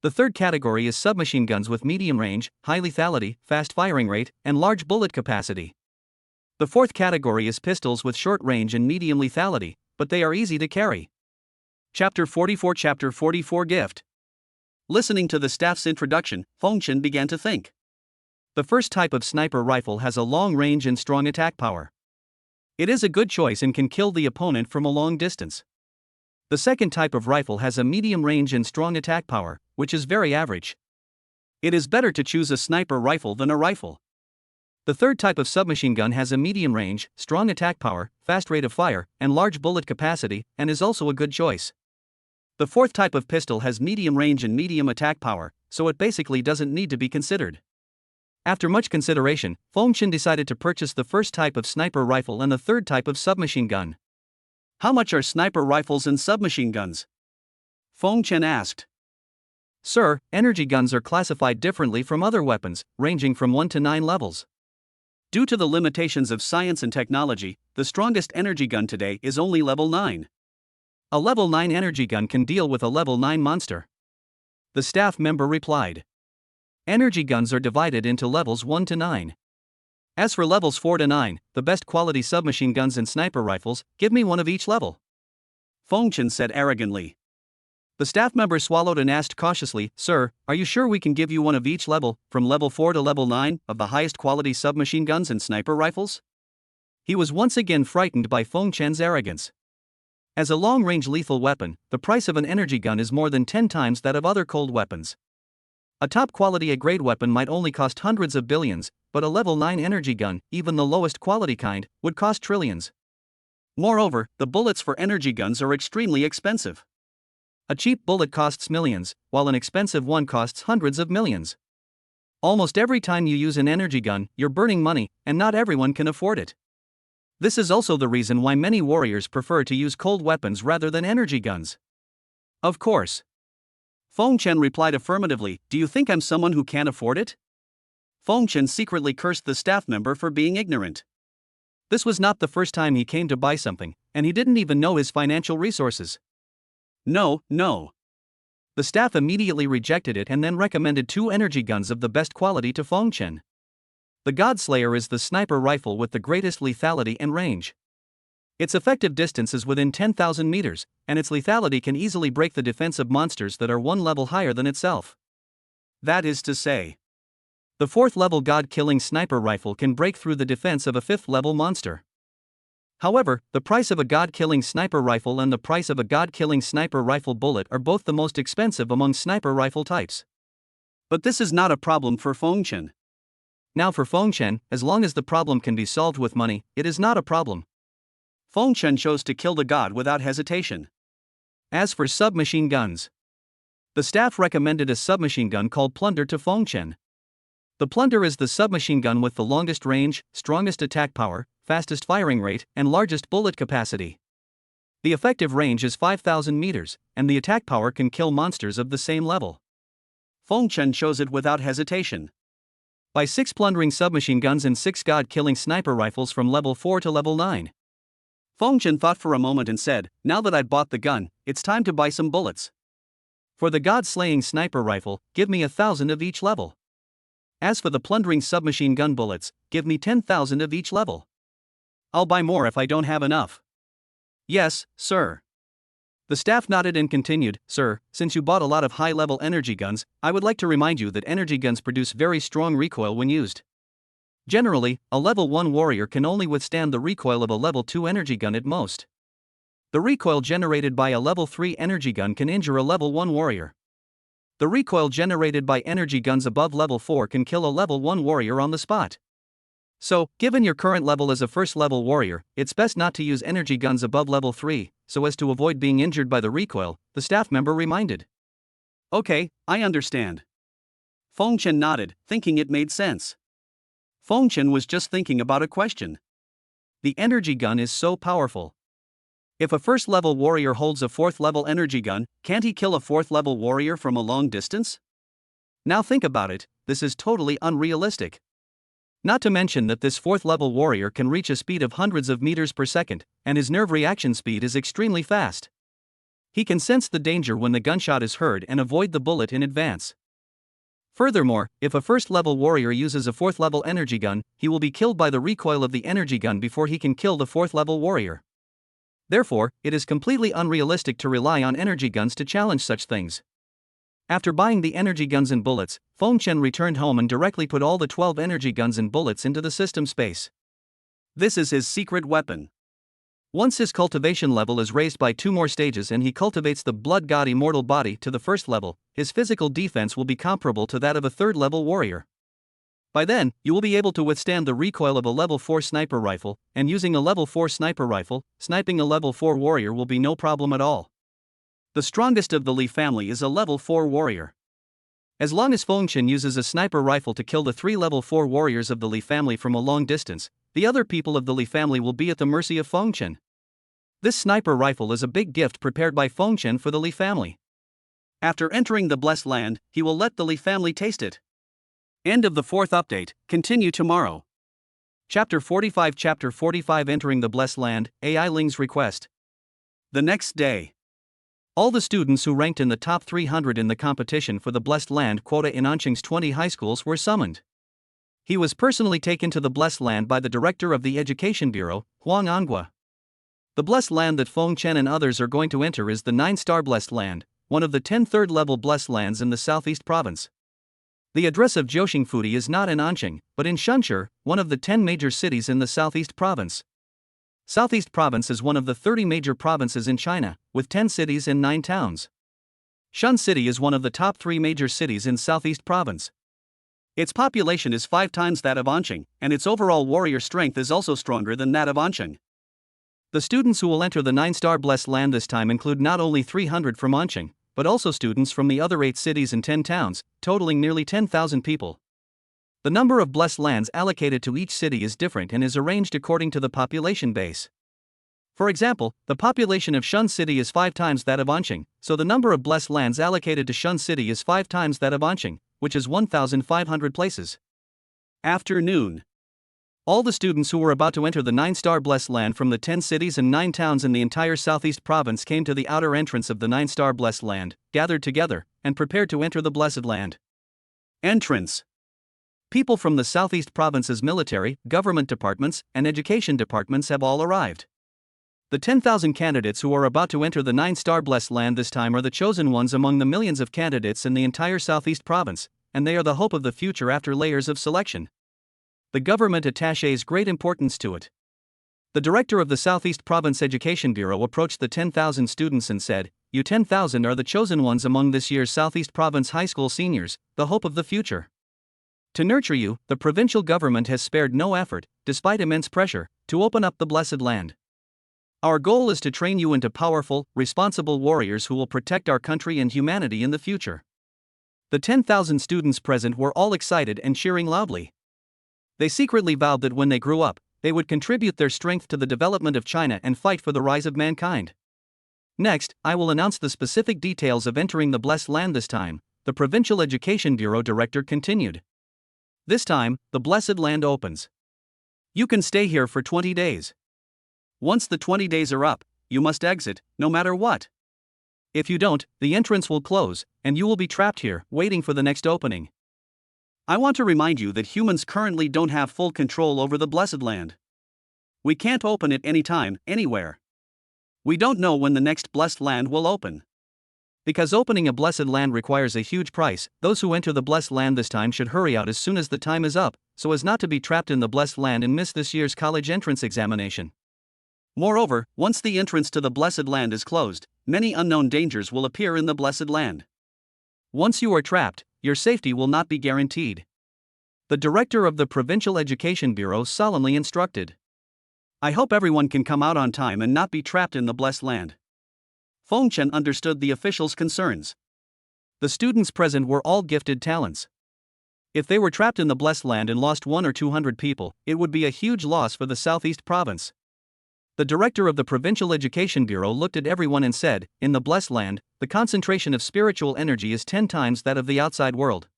The third category is submachine guns with medium range, high lethality, fast firing rate, and large bullet capacity. The fourth category is pistols with short range and medium lethality, but they are easy to carry." Chapter 44 Gift. Listening to the staff's introduction, Fengchen began to think. The first type of sniper rifle has a long range and strong attack power. It is a good choice and can kill the opponent from a long distance. The second type of rifle has a medium range and strong attack power, which is very average. It is better to choose a sniper rifle than a rifle. The third type of submachine gun has a medium range, strong attack power, fast rate of fire, and large bullet capacity, and is also a good choice. The fourth type of pistol has medium range and medium attack power, so it basically doesn't need to be considered. After much consideration, Fengchen decided to purchase the first type of sniper rifle and the third type of submachine gun. "How much are sniper rifles and submachine guns?" Fengchen asked. "Sir, energy guns are classified differently from other weapons, ranging from 1 to 9 levels. Due to the limitations of science and technology, the strongest energy gun today is only level 9. A level 9 energy gun can deal with a level 9 monster." The staff member replied. Energy guns are divided into levels 1 to 9. As for levels 4 to 9, the best quality submachine guns and sniper rifles, give me one of each level. Fengchen said arrogantly. The staff member swallowed and asked cautiously, "Sir, are you sure we can give you one of each level, from level 4 to level 9, of the highest quality submachine guns and sniper rifles?" He was once again frightened by Fengchen's arrogance. As a long-range lethal weapon, the price of an energy gun is more than 10 times that of other cold weapons. A top-quality A-grade weapon might only cost hundreds of billions, but a level 9 energy gun, even the lowest quality kind, would cost trillions. Moreover, the bullets for energy guns are extremely expensive. A cheap bullet costs millions, while an expensive one costs hundreds of millions. Almost every time you use an energy gun, you're burning money, and not everyone can afford it. This is also the reason why many warriors prefer to use cold weapons rather than energy guns. Of course. Fengchen replied affirmatively, "Do you think I'm someone who can't afford it?" Fengchen secretly cursed the staff member for being ignorant. This was not the first time he came to buy something, and he didn't even know his financial resources. No. The staff immediately rejected it and then recommended 2 energy guns of the best quality to Fengchen. The Godslayer is the sniper rifle with the greatest lethality and range. Its effective distance is within 10,000 meters, and its lethality can easily break the defense of monsters that are 1 level higher than itself. That is to say, the 4th level god-killing sniper rifle can break through the defense of a 5th level monster. However, the price of a god-killing sniper rifle and the price of a god-killing sniper rifle bullet are both the most expensive among sniper rifle types. But this is not a problem for Fengchen. Now for Fengchen, as long as the problem can be solved with money, it is not a problem. Fengchen chose to kill the god without hesitation. As for submachine guns, the staff recommended a submachine gun called Plunder to Fengchen. The Plunder is the submachine gun with the longest range, strongest attack power, fastest firing rate, and largest bullet capacity. The effective range is 5,000 meters, and the attack power can kill monsters of the same level. Fengchen chose it without hesitation. Buy 6 plundering submachine guns and 6 god-killing sniper rifles from level 4 to level 9. Fengchen thought for a moment and said, now that I've bought the gun, it's time to buy some bullets. For the god-slaying sniper rifle, give me 1,000 of each level. As for the plundering submachine gun bullets, give me 10,000 of each level. I'll buy more if I don't have enough. Yes, sir. The staff nodded and continued, sir, since you bought a lot of high-level energy guns, I would like to remind you that energy guns produce very strong recoil when used. Generally, a level 1 warrior can only withstand the recoil of a level 2 energy gun at most. The recoil generated by a level 3 energy gun can injure a level 1 warrior. The recoil generated by energy guns above level 4 can kill a level 1 warrior on the spot. So, given your current level as a first-level warrior, it's best not to use energy guns above level 3, so as to avoid being injured by the recoil, the staff member reminded. Okay, I understand. Fengchen nodded, thinking it made sense. Fengchen was just thinking about a question. The energy gun is so powerful. If a first-level warrior holds a 4th-level energy gun, can't he kill a 4th-level warrior from a long distance? Now think about it, this is totally unrealistic. Not to mention that this 4th-level warrior can reach a speed of hundreds of meters per second, and his nerve reaction speed is extremely fast. He can sense the danger when the gunshot is heard and avoid the bullet in advance. Furthermore, if a first-level warrior uses a 4th-level energy gun, he will be killed by the recoil of the energy gun before he can kill the 4th-level warrior. Therefore, it is completely unrealistic to rely on energy guns to challenge such things. After buying the energy guns and bullets, Fengchen returned home and directly put all the 12 energy guns and bullets into the system space. This is his secret weapon. Once his cultivation level is raised by 2 more stages and he cultivates the Blood God Immortal Body to the 1st level, his physical defense will be comparable to that of a 3rd-level warrior. By then, you will be able to withstand the recoil of a level 4 sniper rifle, and using a level 4 sniper rifle, sniping a level 4 warrior will be no problem at all. The strongest of the Li family is a level 4 warrior. As long as Fengchen uses a sniper rifle to kill the 3 level 4 warriors of the Li family from a long distance, the other people of the Li family will be at the mercy of Fengchen. This sniper rifle is a big gift prepared by Fengchen for the Li family. After entering the Blessed Land, he will let the Li family taste it. End of the 4th update, continue tomorrow. Chapter 45 Entering the Blessed Land, AI Ling's Request. The next day, all the students who ranked in the top 300 in the competition for the Blessed Land quota in Anqing's 20 high schools were summoned. He was personally taken to the Blessed Land by the director of the Education Bureau, Huang Anghua. The Blessed Land that Fengchen and others are going to enter is the 9-star Blessed Land, one of the 10 third-level Blessed Lands in the Southeast Province. The address of Jiuxingfudi is not in Anqing, but in Shunshi, one of the 10 major cities in the Southeast Province. Southeast Province is one of the 30 major provinces in China, with 10 cities and 9 towns. Shun City is one of the top 3 major cities in Southeast Province. Its population is 5 times that of Anqing, and its overall warrior strength is also stronger than that of Anqing. The students who will enter the 9-star Blessed Land this time include not only 300 from Anqing, but also students from the other 8 cities and 10 towns, totaling nearly 10,000 people. The number of Blessed Lands allocated to each city is different and is arranged according to the population base. For example, the population of Shun City is 5 times that of Anqing, so the number of Blessed Lands allocated to Shun City is 5 times that of Anqing, which is 1,500 places. Afternoon. All the students who were about to enter the 9-star Blessed Land from the 10 cities and 9 towns in the entire Southeast Province came to the outer entrance of the 9-star Blessed Land, gathered together, and prepared to enter the Blessed Land. Entrance. People from the Southeast Province's military, government departments, and education departments have all arrived. The 10,000 candidates who are about to enter the 9-star Blessed Land this time are the chosen ones among the millions of candidates in the entire Southeast Province, and they are the hope of the future after layers of selection. The government attaches great importance to it. The director of the Southeast Province Education Bureau approached the 10,000 students and said, "You 10,000 are the chosen ones among this year's Southeast Province high school seniors, the hope of the future. To nurture you, the provincial government has spared no effort, despite immense pressure, to open up the blessed land. Our goal is to train you into powerful, responsible warriors who will protect our country and humanity in the future." The 10,000 students present were all excited and cheering loudly. They secretly vowed that when they grew up, they would contribute their strength to the development of China and fight for the rise of mankind. Next, I will announce the specific details of entering the blessed land this time, the Provincial Education Bureau director continued. This time, the blessed land opens. You can stay here for 20 days. Once the 20 days are up, you must exit, no matter what. If you don't, the entrance will close, and you will be trapped here, waiting for the next opening. I want to remind you that humans currently don't have full control over the blessed land. We can't open it anytime, anywhere. We don't know when the next blessed land will open. Because opening a blessed land requires a huge price, those who enter the blessed land this time should hurry out as soon as the time is up, so as not to be trapped in the blessed land and miss this year's college entrance examination. Moreover, once the entrance to the blessed land is closed, many unknown dangers will appear in the blessed land. Once you are trapped, your safety will not be guaranteed. The director of the Provincial Education Bureau solemnly instructed. I hope everyone can come out on time and not be trapped in the blessed land. Feng Chen understood the officials' concerns. The students present were all gifted talents. If they were trapped in the blessed land and lost 100 or 200 people, it would be a huge loss for the Southeast Province. The director of the Provincial Education Bureau looked at everyone and said, in the blessed land, the concentration of spiritual energy is 10 times that of the outside world.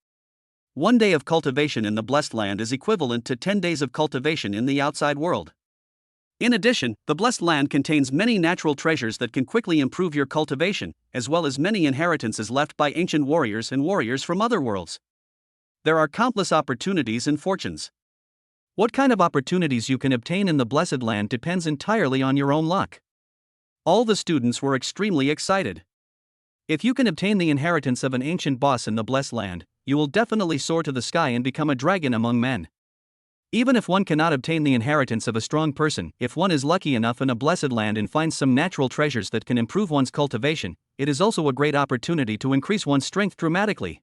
1 day of cultivation in the blessed land is equivalent to 10 days of cultivation in the outside world. In addition, the blessed land contains many natural treasures that can quickly improve your cultivation, as well as many inheritances left by ancient warriors and warriors from other worlds. There are countless opportunities and fortunes. What kind of opportunities you can obtain in the blessed land depends entirely on your own luck. All the students were extremely excited. If you can obtain the inheritance of an ancient boss in the blessed land, you will definitely soar to the sky and become a dragon among men. Even if one cannot obtain the inheritance of a strong person, if one is lucky enough in a blessed land and finds some natural treasures that can improve one's cultivation, it is also a great opportunity to increase one's strength dramatically.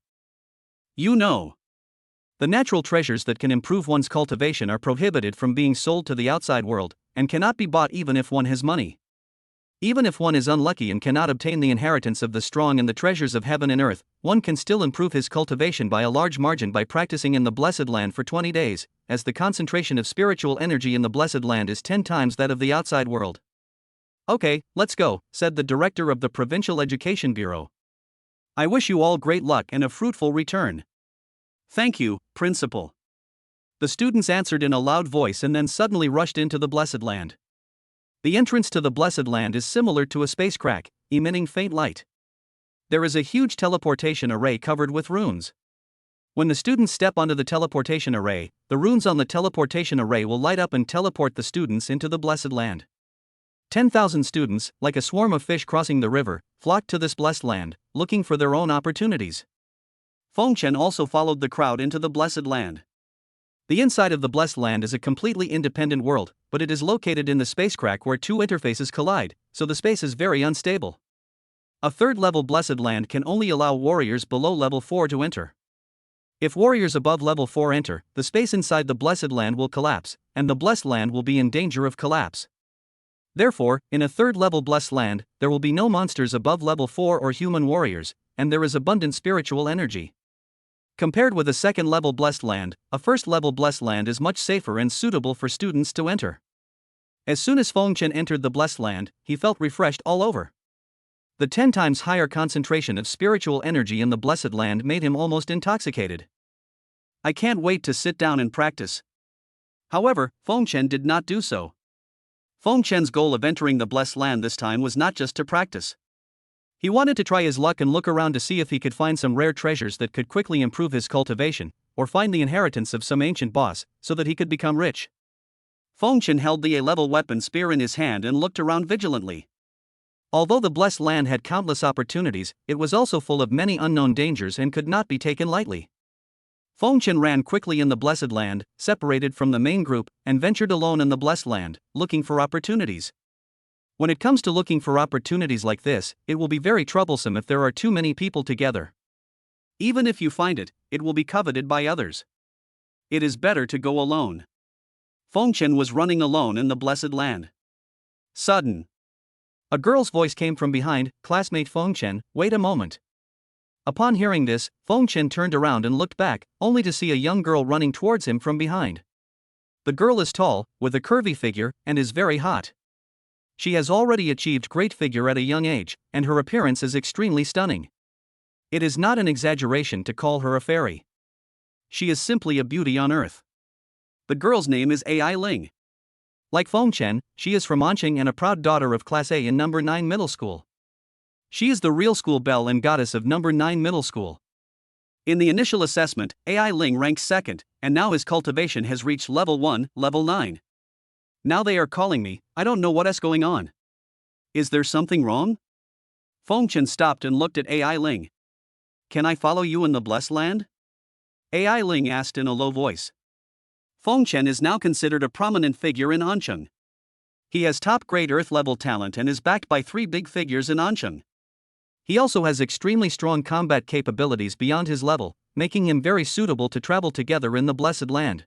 You know, the natural treasures that can improve one's cultivation are prohibited from being sold to the outside world, and cannot be bought even if one has money. Even if one is unlucky and cannot obtain the inheritance of the strong and the treasures of heaven and earth, one can still improve his cultivation by a large margin by practicing in the blessed land for 20 days, as the concentration of spiritual energy in the blessed land is 10 times that of the outside world. Okay, let's go, said the director of the Provincial Education Bureau. I wish you all great luck and a fruitful return. Thank you, Principal. The students answered in a loud voice and then suddenly rushed into the blessed land. The entrance to the blessed land is similar to a space crack, emitting faint light. There is a huge teleportation array covered with runes. When the students step onto the teleportation array, the runes on the teleportation array will light up and teleport the students into the blessed land. 10,000 students, like a swarm of fish crossing the river, flocked to this blessed land, looking for their own opportunities. Feng Chen also followed the crowd into the blessed land. The inside of the blessed land is a completely independent world, but it is located in the space crack where two interfaces collide, so the space is very unstable. A third-level blessed land can only allow warriors below level 4 to enter. If warriors above level 4 enter, the space inside the blessed land will collapse, and the blessed land will be in danger of collapse. Therefore, in a third-level blessed land, there will be no monsters above level 4 or human warriors, and there is abundant spiritual energy. Compared with a second-level blessed land, a first-level blessed land is much safer and suitable for students to enter. As soon as Feng Chen entered the blessed land, he felt refreshed all over. The 10 times higher concentration of spiritual energy in the blessed land made him almost intoxicated. I can't wait to sit down and practice. However, Feng Chen did not do so. Feng Chen's goal of entering the blessed land this time was not just to practice. He wanted to try his luck and look around to see if he could find some rare treasures that could quickly improve his cultivation, or find the inheritance of some ancient boss, so that he could become rich. Feng Chen held the A-level weapon spear in his hand and looked around vigilantly. Although the blessed land had countless opportunities, it was also full of many unknown dangers and could not be taken lightly. Feng Chen ran quickly in the Blessed Land, separated from the main group, and ventured alone in the Blessed Land, looking for opportunities. When it comes to looking for opportunities like this, it will be very troublesome if there are too many people together. Even if you find it, it will be coveted by others. It is better to go alone. Feng Chen was running alone in the Blessed Land. Sudden. A girl's voice came from behind. Classmate Feng Chen, wait a moment. Upon hearing this, Feng Chen turned around and looked back, only to see a young girl running towards him from behind. The girl is tall, with a curvy figure, and is very hot. She has already achieved great figure at a young age, and her appearance is extremely stunning. It is not an exaggeration to call her a fairy. She is simply a beauty on earth. The girl's name is Ai Ling. Like Feng Chen, she is from Anqing and a proud daughter of Class A in number 9 middle school. She is the real school belle and goddess of number 9 middle school. In the initial assessment, Ai Ling ranked second, and now his cultivation has reached level 1, level 9. Now they are calling me, I don't know what is going on. Is there something wrong? Feng Chen stopped and looked at Ai Ling. Can I follow you in the Blessed Land? Ai Ling asked in a low voice. Feng Chen is now considered a prominent figure in Anqing. He has top-grade Earth-level talent and is backed by 3 big figures in Anqing. He also has extremely strong combat capabilities beyond his level, making him very suitable to travel together in the Blessed Land.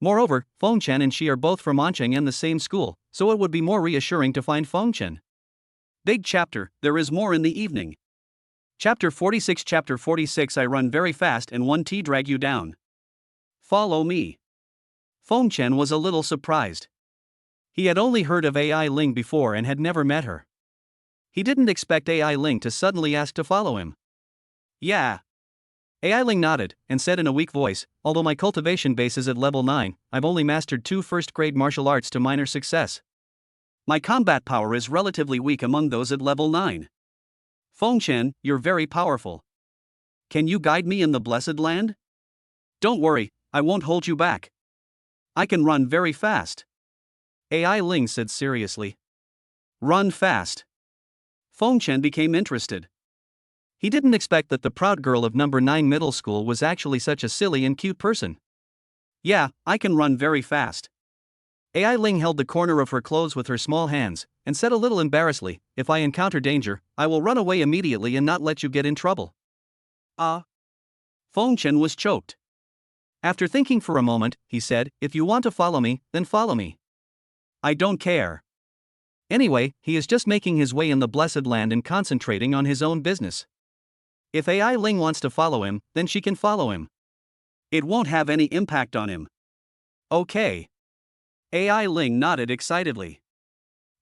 Moreover, Feng Chen and she are both from Anqing and the same school, so it would be more reassuring to find Feng Chen. Big chapter, there is more in the evening. Chapter 46. Chapter 46. I run very fast and 1T drag you down. Follow me. Feng Chen was a little surprised. He had only heard of Ai Ling before and had never met her. He didn't expect Ai Ling to suddenly ask to follow him. Yeah. Ai Ling nodded and said in a weak voice, although my cultivation base is at level 9, I've only mastered 2 first-grade martial arts to minor success. My combat power is relatively weak among those at level 9. Feng Chen, you're very powerful. Can you guide me in the Blessed Land? Don't worry, I won't hold you back. I can run very fast. Ai Ling said seriously. Run fast. Feng Chen became interested. He didn't expect that the proud girl of number 9 middle school was actually such a silly and cute person. Yeah, I can run very fast. Ai Ling held the corner of her clothes with her small hands, and said a little embarrassedly, if I encounter danger, I will run away immediately and not let you get in trouble. Feng Chen was choked. After thinking for a moment, he said, if you want to follow me, then follow me. I don't care. Anyway, he is just making his way in the Blessed Land and concentrating on his own business. If Ai Ling wants to follow him, then she can follow him. It won't have any impact on him. Okay. Ai Ling nodded excitedly.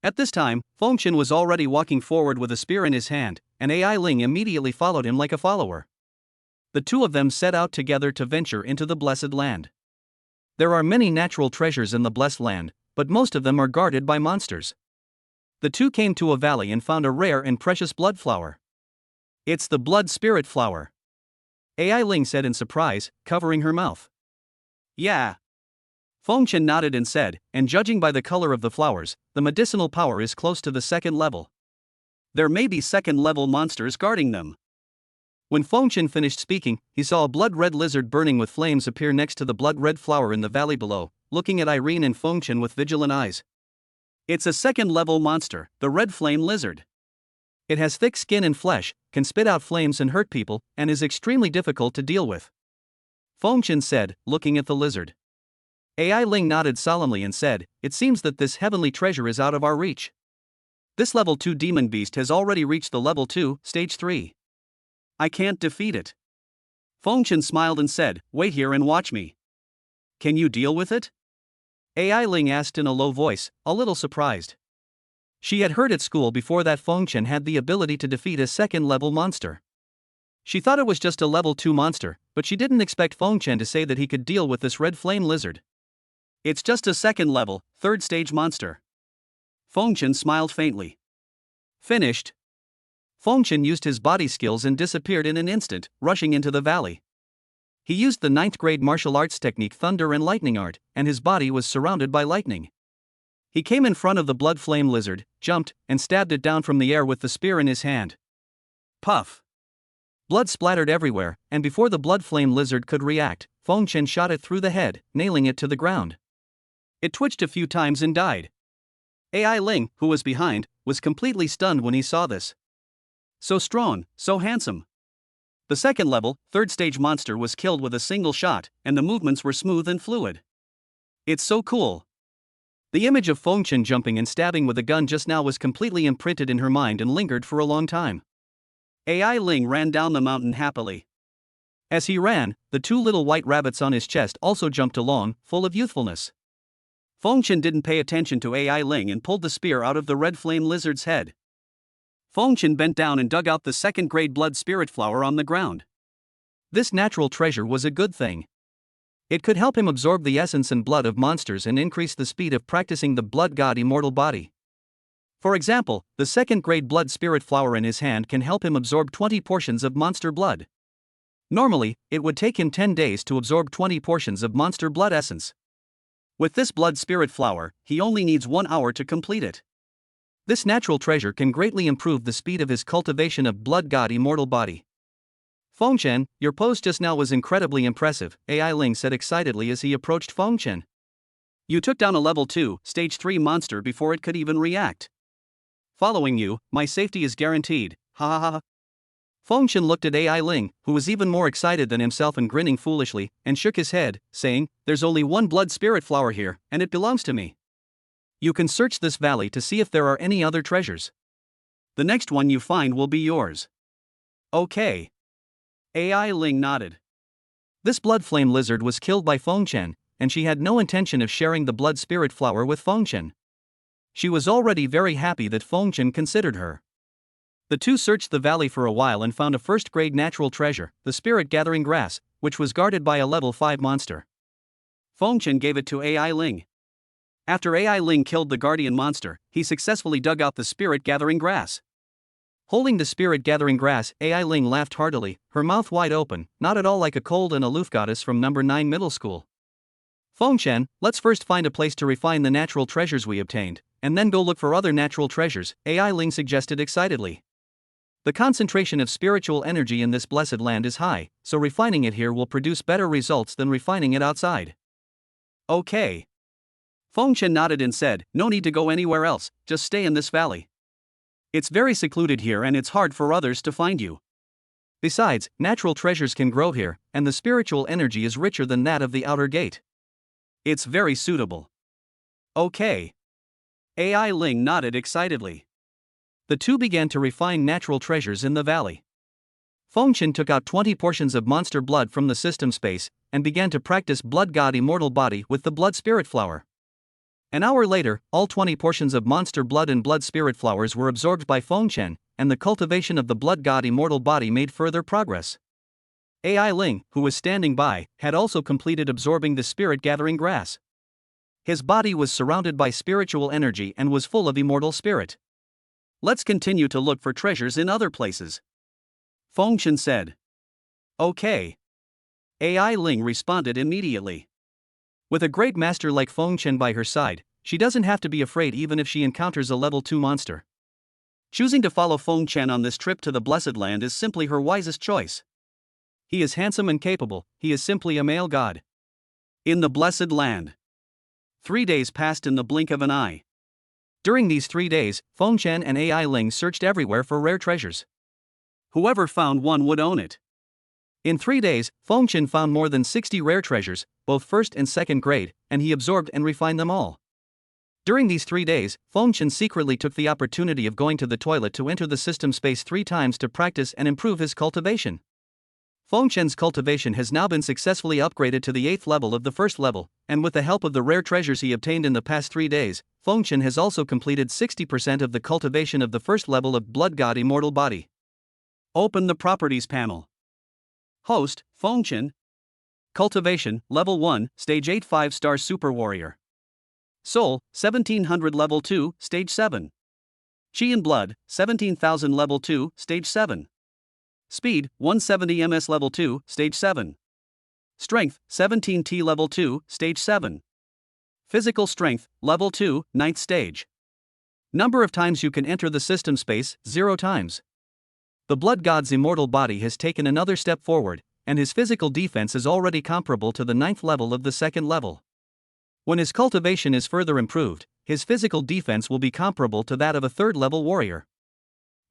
At this time, Feng Chen was already walking forward with a spear in his hand, and Ai Ling immediately followed him like a follower. The two of them set out together to venture into the Blessed Land. There are many natural treasures in the Blessed Land, but most of them are guarded by monsters. The two came to a valley and found a rare and precious blood flower. It's the blood spirit flower. Ai Ling said in surprise, covering her mouth. Yeah. Feng Chen nodded and said, and judging by the color of the flowers, the medicinal power is close to the 2nd level. There may be 2nd level monsters guarding them. When Feng Chen finished speaking, he saw a blood-red lizard burning with flames appear next to the blood-red flower in the valley below, looking at Irene and Feng Chen with vigilant eyes. It's a 2nd level monster, the red flame lizard. It has thick skin and flesh, can spit out flames and hurt people, and is extremely difficult to deal with. Feng Chen said, looking at the lizard. Ai Ling nodded solemnly and said, it seems that this heavenly treasure is out of our reach. This level 2 demon beast has already reached the level 2, stage 3. I can't defeat it. Feng Chen smiled and said, wait here and watch me. Can you deal with it? Ai Ling asked in a low voice, a little surprised. She had heard at school before that Feng Chen had the ability to defeat a 2nd level monster. She thought it was just a level 2 monster, but she didn't expect Feng Chen to say that he could deal with this red flame lizard. It's just a 2nd level, 3rd stage monster. Feng Chen smiled faintly. Finished. Feng Chen used his body skills and disappeared in an instant, rushing into the valley. He used the 9th grade martial arts technique Thunder and Lightning Art, and his body was surrounded by lightning. He came in front of the blood flame lizard, jumped, and stabbed it down from the air with the spear in his hand. Puff! Blood splattered everywhere, and before the blood flame lizard could react, Feng Chen shot it through the head, nailing it to the ground. It twitched a few times and died. AI Ling, who was behind, was completely stunned when he saw this. So strong, so handsome. The second level, third stage monster was killed with a single shot, and the movements were smooth and fluid. It's so cool. The image of Feng Chen jumping and stabbing with a gun just now was completely imprinted in her mind and lingered for a long time. AI Ling ran down the mountain happily. As he ran, the two little white rabbits on his chest also jumped along, full of youthfulness. Feng Chen didn't pay attention to AI Ling and pulled the spear out of the red flame lizard's head. Feng Chen bent down and dug out the second-grade blood spirit flower on the ground. This natural treasure was a good thing. It could help him absorb the essence and blood of monsters and increase the speed of practicing the blood god immortal body. For example, the second-grade blood spirit flower in his hand can help him absorb 20 portions of monster blood. Normally, it would take him 10 days to absorb 20 portions of monster blood essence. With this blood spirit flower, he only needs 1 hour to complete it. This natural treasure can greatly improve the speed of his cultivation of blood god immortal body. Feng Chen, your pose just now was incredibly impressive, AI Ling said excitedly as he approached Feng Chen. You took down a level 2, stage 3 monster before it could even react. Following you, my safety is guaranteed, ha ha ha. Feng Chen looked at AI Ling, who was even more excited than himself and grinning foolishly, and shook his head, saying, there's only one blood spirit flower here, and it belongs to me. You can search this valley to see if there are any other treasures. The next one you find will be yours. Okay. AI Ling nodded. This blood flame lizard was killed by Feng Chen, and she had no intention of sharing the blood spirit flower with Feng Chen. She was already very happy that Feng Chen considered her. The two searched the valley for a while and found a first-grade natural treasure, the spirit gathering grass, which was guarded by a level 5 monster. Feng Chen gave it to AI Ling. After AI Ling killed the guardian monster, he successfully dug out the spirit gathering grass. Holding the spirit gathering grass, AI Ling laughed heartily, her mouth wide open, not at all like a cold and aloof goddess from number 9 middle school. Feng Chen, let's first find a place to refine the natural treasures we obtained, and then go look for other natural treasures, AI Ling suggested excitedly. The concentration of spiritual energy in this blessed land is high, so refining it here will produce better results than refining it outside. Okay. Feng Chen nodded and said, no need to go anywhere else, just stay in this valley. It's very secluded here and it's hard for others to find you. Besides, natural treasures can grow here, and the spiritual energy is richer than that of the outer gate. It's very suitable. Okay. AI Ling nodded excitedly. The two began to refine natural treasures in the valley. Feng Chen took out 20 portions of monster blood from the system space, and began to practice blood god immortal body with the blood spirit flower. An hour later, all 20 portions of monster blood and blood spirit flowers were absorbed by Feng Chen, and the cultivation of the blood god immortal body made further progress. AI Ling, who was standing by, had also completed absorbing the spirit gathering grass. His body was surrounded by spiritual energy and was full of immortal spirit. Let's continue to look for treasures in other places. Feng Chen said. Okay. AI Ling responded immediately. With a great master like Feng Chen by her side, she doesn't have to be afraid even if she encounters a level 2 monster. Choosing to follow Feng Chen on this trip to the Blessed Land is simply her wisest choice. He is handsome and capable, he is simply a male god. In the Blessed Land. 3 days passed in the blink of an eye. During these 3 days, Feng Chen and AI Ling searched everywhere for rare treasures. Whoever found one would own it. In 3 days, Feng Chen found more than 60 rare treasures, both first and second grade, and he absorbed and refined them all. During these 3 days, Feng Chen secretly took the opportunity of going to the toilet to enter the system space 3 times to practice and improve his cultivation. Feng Chen's cultivation has now been successfully upgraded to the 8th level of the 1st level, and with the help of the rare treasures he obtained in the past 3 days, Feng Chen has also completed 60% of the cultivation of the 1st level of Blood God Immortal Body. Open the Properties panel. Host, Feng Chen. Cultivation, Level 1, Stage 8 5-star Super Warrior. Soul, 1700 Level 2, Stage 7. Chi and Blood, 17,000 Level 2, Stage 7. Speed, 170 ms Level 2, Stage 7. Strength, 17T Level 2, Stage 7. Physical Strength, Level 2, 9th Stage. Number of times you can enter the system space, 0 times. The blood god's immortal body has taken another step forward, and his physical defense is already comparable to the 9th level of the 2nd level. When his cultivation is further improved, his physical defense will be comparable to that of a 3rd level warrior.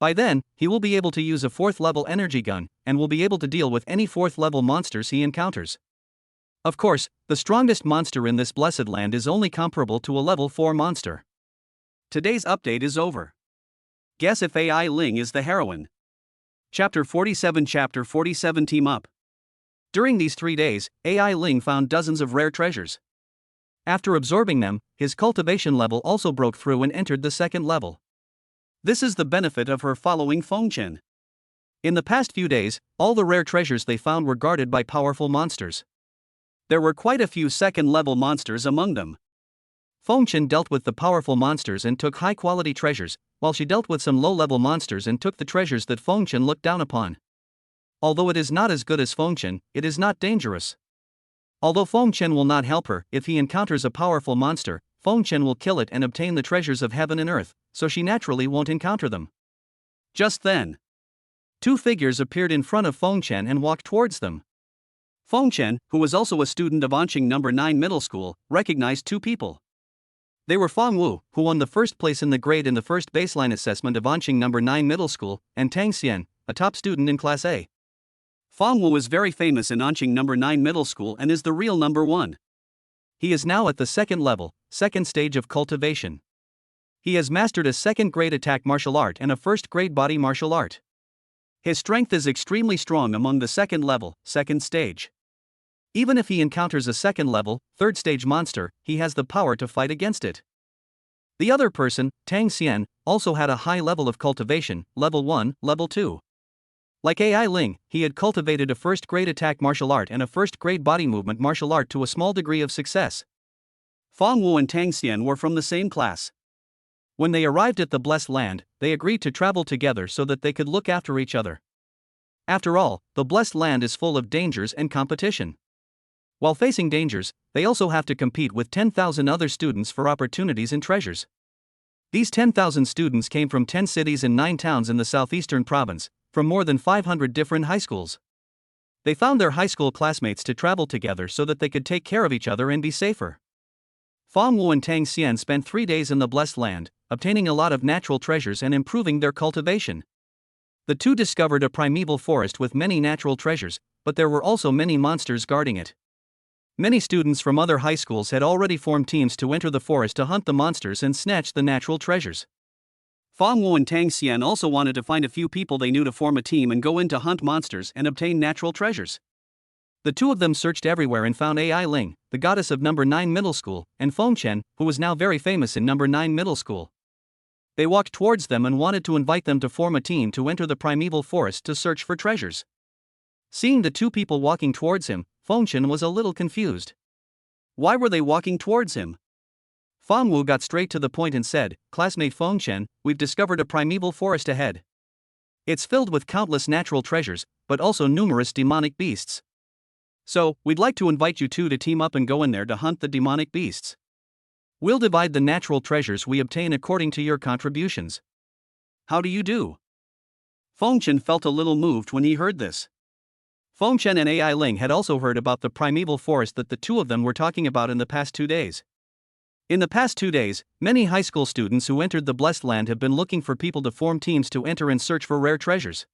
By then, he will be able to use a 4th level energy gun, and will be able to deal with any 4th level monsters he encounters. Of course, the strongest monster in this blessed land is only comparable to a level 4 monster. Today's update is over. Guess if AI Ling is the heroine. Chapter 47 Team Up. During these 3 days, AI Ling found dozens of rare treasures. After absorbing them, his cultivation level also broke through and entered the 2nd level. This is the benefit of her following Fengchen. In the past few days, all the rare treasures they found were guarded by powerful monsters. There were quite a few 2nd level monsters among them. Fengchen dealt with the powerful monsters and took high quality treasures, while she dealt with some low level monsters and took the treasures that Fengchen looked down upon. Although it is not as good as Fengchen, it is not dangerous. Although Fengchen will not help her, if he encounters a powerful monster, Fengchen will kill it and obtain the treasures of heaven and earth, so she naturally won't encounter them. Just then, 2 figures appeared in front of Fengchen and walked towards them. Fengchen, who was also a student of Anqing No. 9 Middle School, recognized 2 people. They were Fang Wu, who won the 1st place in the grade in the first baseline assessment of Anqing No. 9 Middle School, and Tang Xian, a top student in Class A. Fang Wu is very famous in Anqing No. 9 Middle School and is the real number 1. He is now at the 2nd level, 2nd stage of cultivation. He has mastered a 2nd grade attack martial art and a 1st grade body martial art. His strength is extremely strong among the 2nd level, 2nd stage. Even if he encounters a 2nd level, 3rd stage monster, he has the power to fight against it. The other person, Tang Xian, also had a high level of cultivation, level 1, level 2. Like AI Ling, he had cultivated a 1st grade attack martial art and a 1st grade body movement martial art to a small degree of success. Fang Wu and Tang Xian were from the same class. When they arrived at the Blessed Land, they agreed to travel together so that they could look after each other. After all, the Blessed Land is full of dangers and competition. While facing dangers, they also have to compete with 10,000 other students for opportunities and treasures. These 10,000 students came from 10 cities and 9 towns in the southeastern province, from more than 500 different high schools. They found their high school classmates to travel together so that they could take care of each other and be safer. Fang Wu and Tang Xian spent 3 days in the Blessed Land, obtaining a lot of natural treasures and improving their cultivation. The 2 discovered a primeval forest with many natural treasures, but there were also many monsters guarding it. Many students from other high schools had already formed teams to enter the forest to hunt the monsters and snatch the natural treasures. Fang Wu and Tang Xian also wanted to find a few people they knew to form a team and go in to hunt monsters and obtain natural treasures. The 2 of them searched everywhere and found AI Ling, the goddess of No. 9 Middle School, and Fengchen, who was now very famous in No. 9 Middle School. They walked towards them and wanted to invite them to form a team to enter the primeval forest to search for treasures. Seeing the 2 people walking towards him, Fengchen was a little confused. Why were they walking towards him? Fang Wu got straight to the point and said, "Classmate Fengchen, we've discovered a primeval forest ahead. It's filled with countless natural treasures, but also numerous demonic beasts. So, we'd like to invite you 2 to team up and go in there to hunt the demonic beasts. We'll divide the natural treasures we obtain according to your contributions. How do you do?" Fengchen felt a little moved when he heard this. Fengchen and AI Ling had also heard about the primeval forest that the 2 of them were talking about in the past 2 days. In the past 2 days, many high school students who entered the Blessed Land have been looking for people to form teams to enter and search for rare treasures.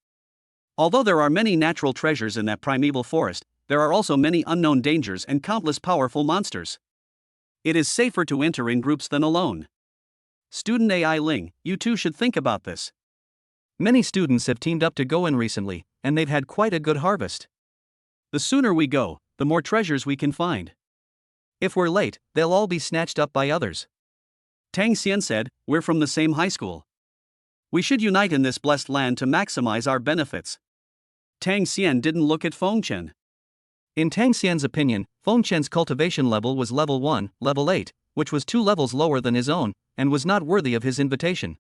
Although there are many natural treasures in that primeval forest, there are also many unknown dangers and countless powerful monsters. It is safer to enter in groups than alone. Student AI Ling, you 2 should think about this. Many students have teamed up to go in recently, and they've had quite a good harvest. The sooner we go, the more treasures we can find. If we're late, they'll all be snatched up by others. Tang Xian said, "We're from the same high school. We should unite in this blessed land to maximize our benefits." Tang Xian didn't look at Fengchen. In Tang Xian's opinion, Fengchen's cultivation level was level 1, level 8, which was 2 levels lower than his own, and was not worthy of his invitation.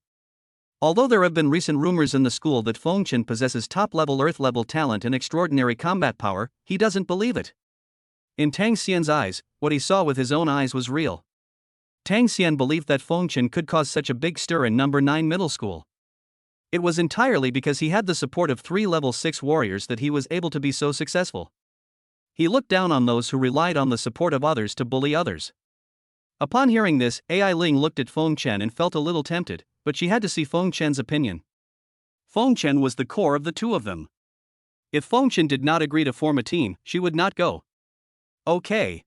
Although there have been recent rumors in the school that Fengchen possesses top-level Earth-level talent and extraordinary combat power, he doesn't believe it. In Tang Xian's eyes, what he saw with his own eyes was real. Tang Xian believed that Fengchen could cause such a big stir in No. 9 Middle School. It was entirely because he had the support of 3 level 6 warriors that he was able to be so successful. He looked down on those who relied on the support of others to bully others. Upon hearing this, Ai Ling looked at Feng Chen and felt a little tempted, but she had to see Feng Chen's opinion. Feng Chen was the core of the two of them. If Feng Chen did not agree to form a team, she would not go. Okay.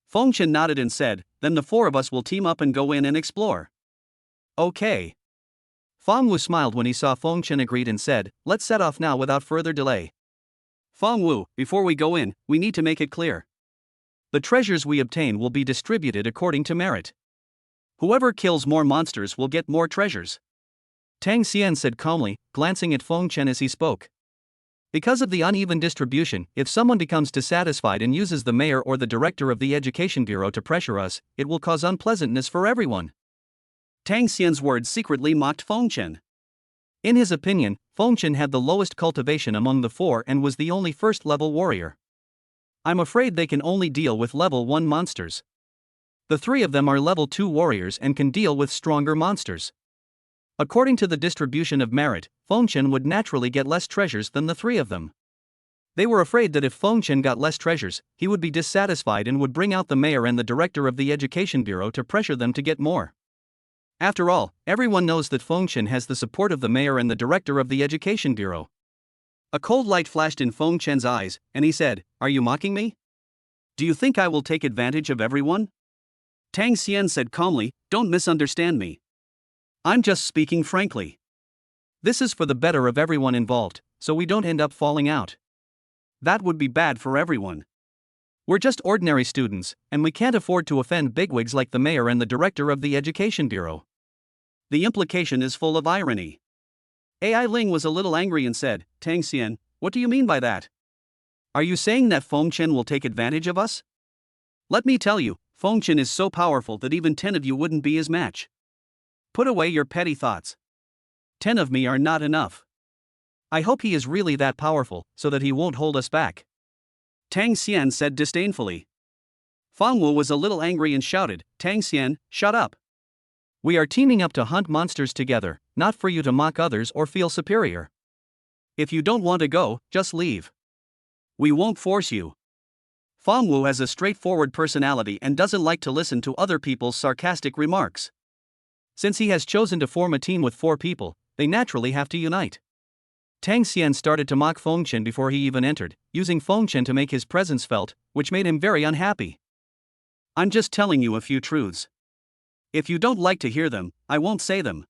Feng Chen nodded and said, then the 4 of us will team up and go in and explore. Okay. Feng Wu smiled when he saw Feng Chen agreed and said, let's set off now without further delay. Feng Wu, before we go in, we need to make it clear. The treasures we obtain will be distributed according to merit. Whoever kills more monsters will get more treasures. Tang Xian said calmly, glancing at Feng Chen as he spoke. Because of the uneven distribution, if someone becomes dissatisfied and uses the mayor or the director of the education bureau to pressure us, it will cause unpleasantness for everyone. Tang Xian's words secretly mocked Feng Chen. In his opinion, Feng Chen had the lowest cultivation among the 4 and was the only first-level warrior. I'm afraid they can only deal with level 1 monsters. The 3 of them are level 2 warriors and can deal with stronger monsters. According to the distribution of merit, Feng Chen would naturally get less treasures than the 3 of them. They were afraid that if Feng Chen got less treasures, he would be dissatisfied and would bring out the mayor and the director of the education bureau to pressure them to get more. After all, everyone knows that Feng Chen has the support of the mayor and the director of the education bureau. A cold light flashed in Feng Chen's eyes, and he said, are you mocking me? Do you think I will take advantage of everyone? Tang Xian said calmly, don't misunderstand me. I'm just speaking frankly. This is for the better of everyone involved, so we don't end up falling out. That would be bad for everyone. We're just ordinary students, and we can't afford to offend bigwigs like the mayor and the director of the education bureau. The implication is full of irony. Ai Ling was a little angry and said, Tang Xian, what do you mean by that? Are you saying that Feng Chen will take advantage of us? Let me tell you, Feng Chen is so powerful that even 10 of you wouldn't be his match. Put away your petty thoughts. 10 of me are not enough. I hope he is really that powerful, so that he won't hold us back. Tang Xian said disdainfully. Feng Wu was a little angry and shouted, Tang Xian, shut up. We are teaming up to hunt monsters together, not for you to mock others or feel superior. If you don't want to go, just leave. We won't force you. Feng Wu has a straightforward personality and doesn't like to listen to other people's sarcastic remarks. Since he has chosen to form a team with 4 people, they naturally have to unite. Tang Xian started to mock Feng Chen before he even entered, using Feng Chen to make his presence felt, which made him very unhappy. I'm just telling you a few truths. If you don't like to hear them, I won't say them.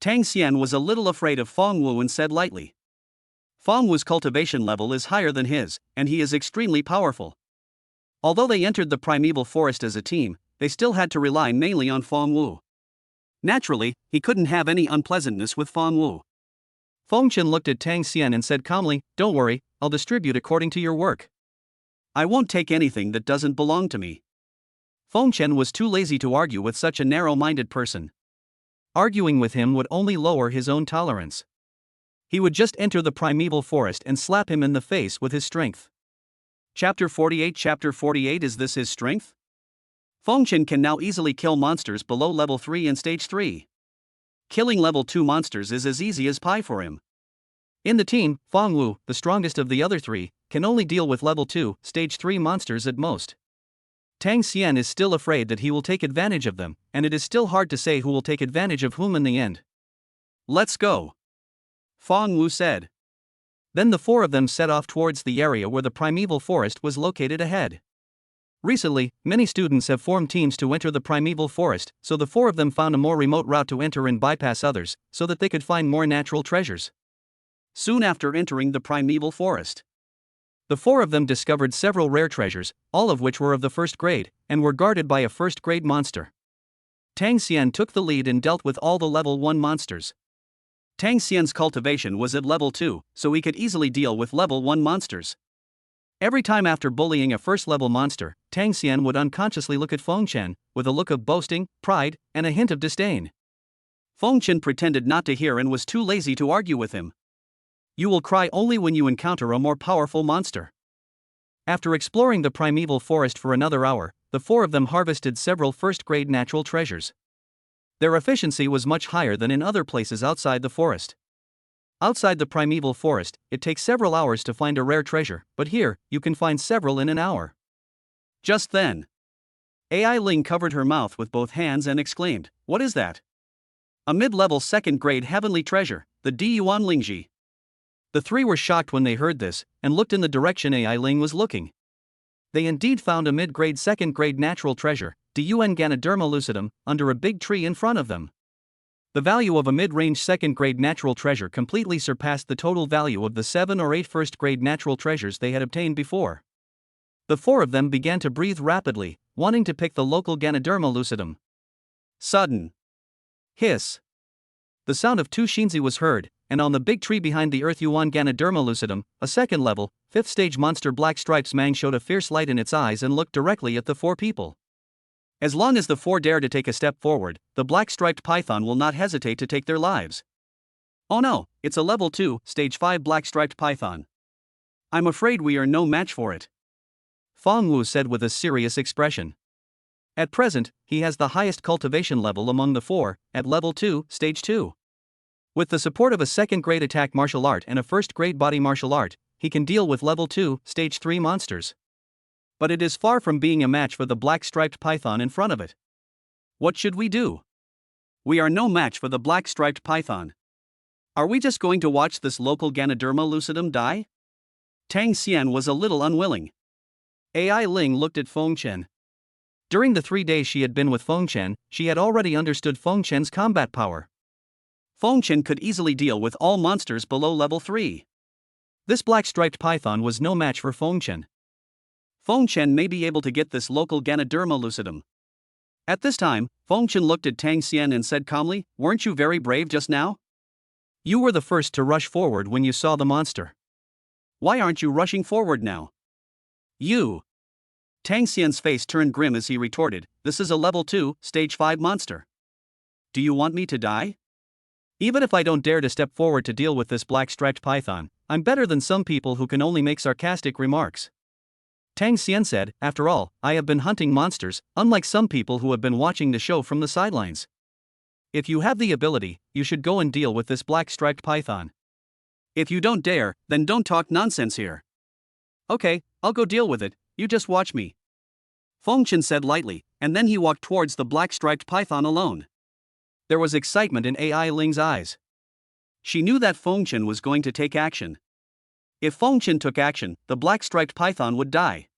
Tang Xian was a little afraid of Feng Wu and said lightly. Feng Wu's cultivation level is higher than his, and he is extremely powerful. Although they entered the primeval forest as a team, they still had to rely mainly on Feng Wu. Naturally, he couldn't have any unpleasantness with Feng Wu. Feng Chen looked at Tang Xian and said calmly, don't worry, I'll distribute according to your work. I won't take anything that doesn't belong to me. Feng Chen was too lazy to argue with such a narrow-minded person. Arguing with him would only lower his own tolerance. He would just enter the primeval forest and slap him in the face with his strength. Chapter 48 Chapter 48 Is this his strength? Feng Chen can now easily kill monsters below level 3 in stage 3. Killing level 2 monsters is as easy as pie for him. In the team, Feng Wu, the strongest of the other 3, can only deal with level 2, stage 3 monsters at most. Tang Xian is still afraid that he will take advantage of them, and it is still hard to say who will take advantage of whom in the end. Let's go, Feng Wu said. Then the 4 of them set off towards the area where the primeval forest was located ahead. Recently, many students have formed teams to enter the primeval forest, so the 4 of them found a more remote route to enter and bypass others, so that they could find more natural treasures. Soon after entering the primeval forest, the 4 of them discovered several rare treasures, all of which were of the 1st grade, and were guarded by a 1st grade monster. Tang Xian took the lead and dealt with all the level 1 monsters. Tang Xian's cultivation was at level 2, so he could easily deal with level 1 monsters. Every time after bullying a 1st level monster, Tang Xian would unconsciously look at Feng Chen, with a look of boasting, pride, and a hint of disdain. Feng Chen pretended not to hear and was too lazy to argue with him. You will cry only when you encounter a more powerful monster. After exploring the primeval forest for another hour, the 4 of them harvested several 1st grade natural treasures. Their efficiency was much higher than in other places outside the forest. Outside the primeval forest, it takes several hours to find a rare treasure, but here, you can find several in an hour. Just then, AI Ling covered her mouth with both hands and exclaimed, "What is that?" "A mid-level second-grade heavenly treasure, the Diyuan Lingji." The three were shocked when they heard this, and looked in the direction AI Ling was looking. They indeed found a mid-grade second-grade natural treasure, Diyuan Ganoderma lucidum, under a big tree in front of them. The value of a mid-range second-grade natural treasure completely surpassed the total value of the 7 or 8 first-grade natural treasures they had obtained before. The four of them began to breathe rapidly, wanting to pick the local Ganoderma lucidum. Sudden hiss. The sound of two Shinzi was heard, and on the big tree behind the earth Yuan Ganoderma lucidum, a second-level, 5th-stage monster Black Stripes Mang showed a fierce light in its eyes and looked directly at the four people. As long as the four dare to take a step forward, the black-striped python will not hesitate to take their lives. "Oh no, it's a level 2, stage 5 black-striped python. I'm afraid we are no match for it," Feng Wu said with a serious expression. At present, he has the highest cultivation level among the four, at level 2, stage 2. With the support of a second-grade attack martial art and a first-grade body martial art, he can deal with level 2, stage 3 monsters. But it is far from being a match for the black-striped python in front of it. What should we do? We are no match for the black-striped python. Are we just going to watch this local Ganoderma lucidum die? Tang Xian was a little unwilling. AI Ling looked at Feng Chen. During the 3 days she had been with Feng Chen, she had already understood Feng Chen's combat power. Feng Chen could easily deal with all monsters below level 3. This black-striped python was no match for Feng Chen. Feng Chen may be able to get this local Ganoderma lucidum. At this time, Feng Chen looked at Tang Xian and said calmly, "Weren't you very brave just now? You were the first to rush forward when you saw the monster. Why aren't you rushing forward now?" "You." Tang Xian's face turned grim as he retorted, "This is a level 2, stage 5 monster. Do you want me to die? Even if I don't dare to step forward to deal with this black-striped python, I'm better than some people who can only make sarcastic remarks." Tang Xian said, "After all, I have been hunting monsters, unlike some people who have been watching the show from the sidelines. If you have the ability, you should go and deal with this black-striped python. If you don't dare, then don't talk nonsense here." "Okay, I'll go deal with it, you just watch me," Feng Chen said lightly, and then he walked towards the black-striped python alone. There was excitement in AI Ling's eyes. She knew that Feng Chen was going to take action. If Feng Chen took action, the black-striped python would die.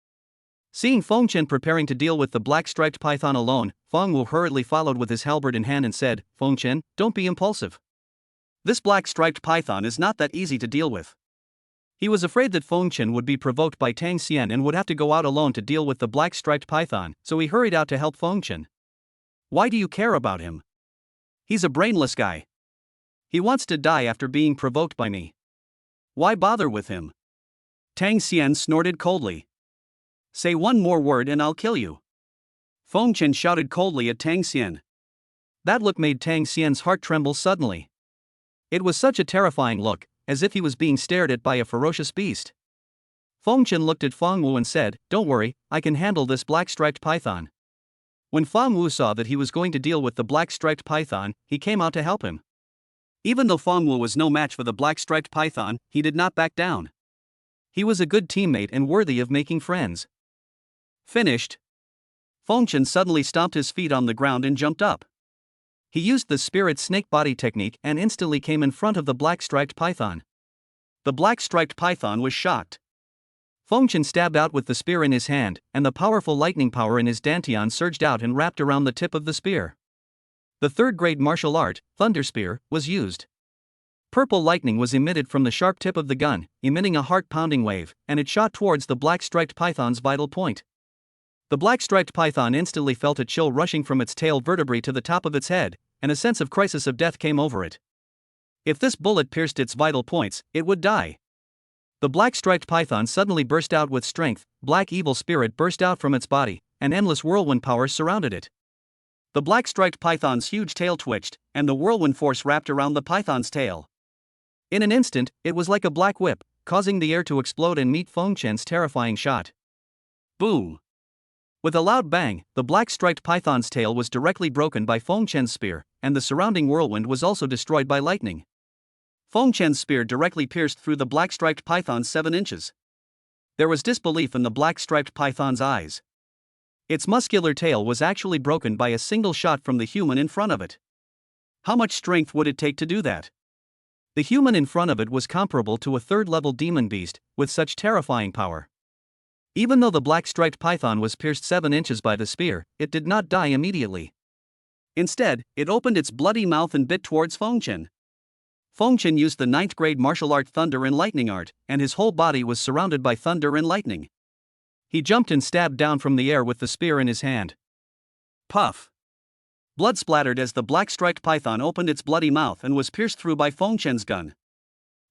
Seeing Feng Chen preparing to deal with the black-striped python alone, Feng Wu hurriedly followed with his halberd in hand and said, "Feng Chen, don't be impulsive. This black-striped python is not that easy to deal with." He was afraid that Feng Chen would be provoked by Tang Xian and would have to go out alone to deal with the black-striped python, so he hurried out to help Feng Chen. "Why do you care about him? He's a brainless guy. He wants to die after being provoked by me. Why bother with him?" Tang Xian snorted coldly. "Say one more word and I'll kill you." Feng Chen shouted coldly at Tang Xian. That look made Tang Xian's heart tremble suddenly. It was such a terrifying look, as if he was being stared at by a ferocious beast. Feng Chen looked at Feng Wu and said, "Don't worry, I can handle this black-striped python." When Feng Wu saw that he was going to deal with the black-striped python, he came out to help him. Even though Feng Wu was no match for the black-striped python, he did not back down. He was a good teammate and worthy of making friends. Finished. Feng Chen suddenly stomped his feet on the ground and jumped up. He used the spirit snake body technique and instantly came in front of the black-striped python. The black-striped python was shocked. Feng Chen stabbed out with the spear in his hand, and the powerful lightning power in his dantian surged out and wrapped around the tip of the spear. The third-grade martial art, Thunder Spear, was used. Purple lightning was emitted from the sharp tip of the gun, emitting a heart-pounding wave, and it shot towards the black-striped python's vital point. The black-striped python instantly felt a chill rushing from its tail vertebrae to the top of its head, and a sense of crisis of death came over it. If this bullet pierced its vital points, it would die. The black-striped python suddenly burst out with strength, black evil spirit burst out from its body, and endless whirlwind power surrounded it. The black-striped python's huge tail twitched, and the whirlwind force wrapped around the python's tail. In an instant, it was like a black whip, causing the air to explode and meet Feng Chen's terrifying shot. Boom! With a loud bang, the black-striped python's tail was directly broken by Feng Chen's spear, and the surrounding whirlwind was also destroyed by lightning. Feng Chen's spear directly pierced through the black-striped python's 7 inches. There was disbelief in the black-striped python's eyes. Its muscular tail was actually broken by a single shot from the human in front of it. How much strength would it take to do that? The human in front of it was comparable to a third-level demon beast, with such terrifying power. Even though the black-striped python was pierced 7 inches by the spear, it did not die immediately. Instead, it opened its bloody mouth and bit towards Feng Chen. Feng Chen used the 9th grade martial art Thunder and Lightning art, and his whole body was surrounded by thunder and lightning. He jumped and stabbed down from the air with the spear in his hand. Puff! Blood splattered as the black-striped python opened its bloody mouth and was pierced through by Feng Chen's gun.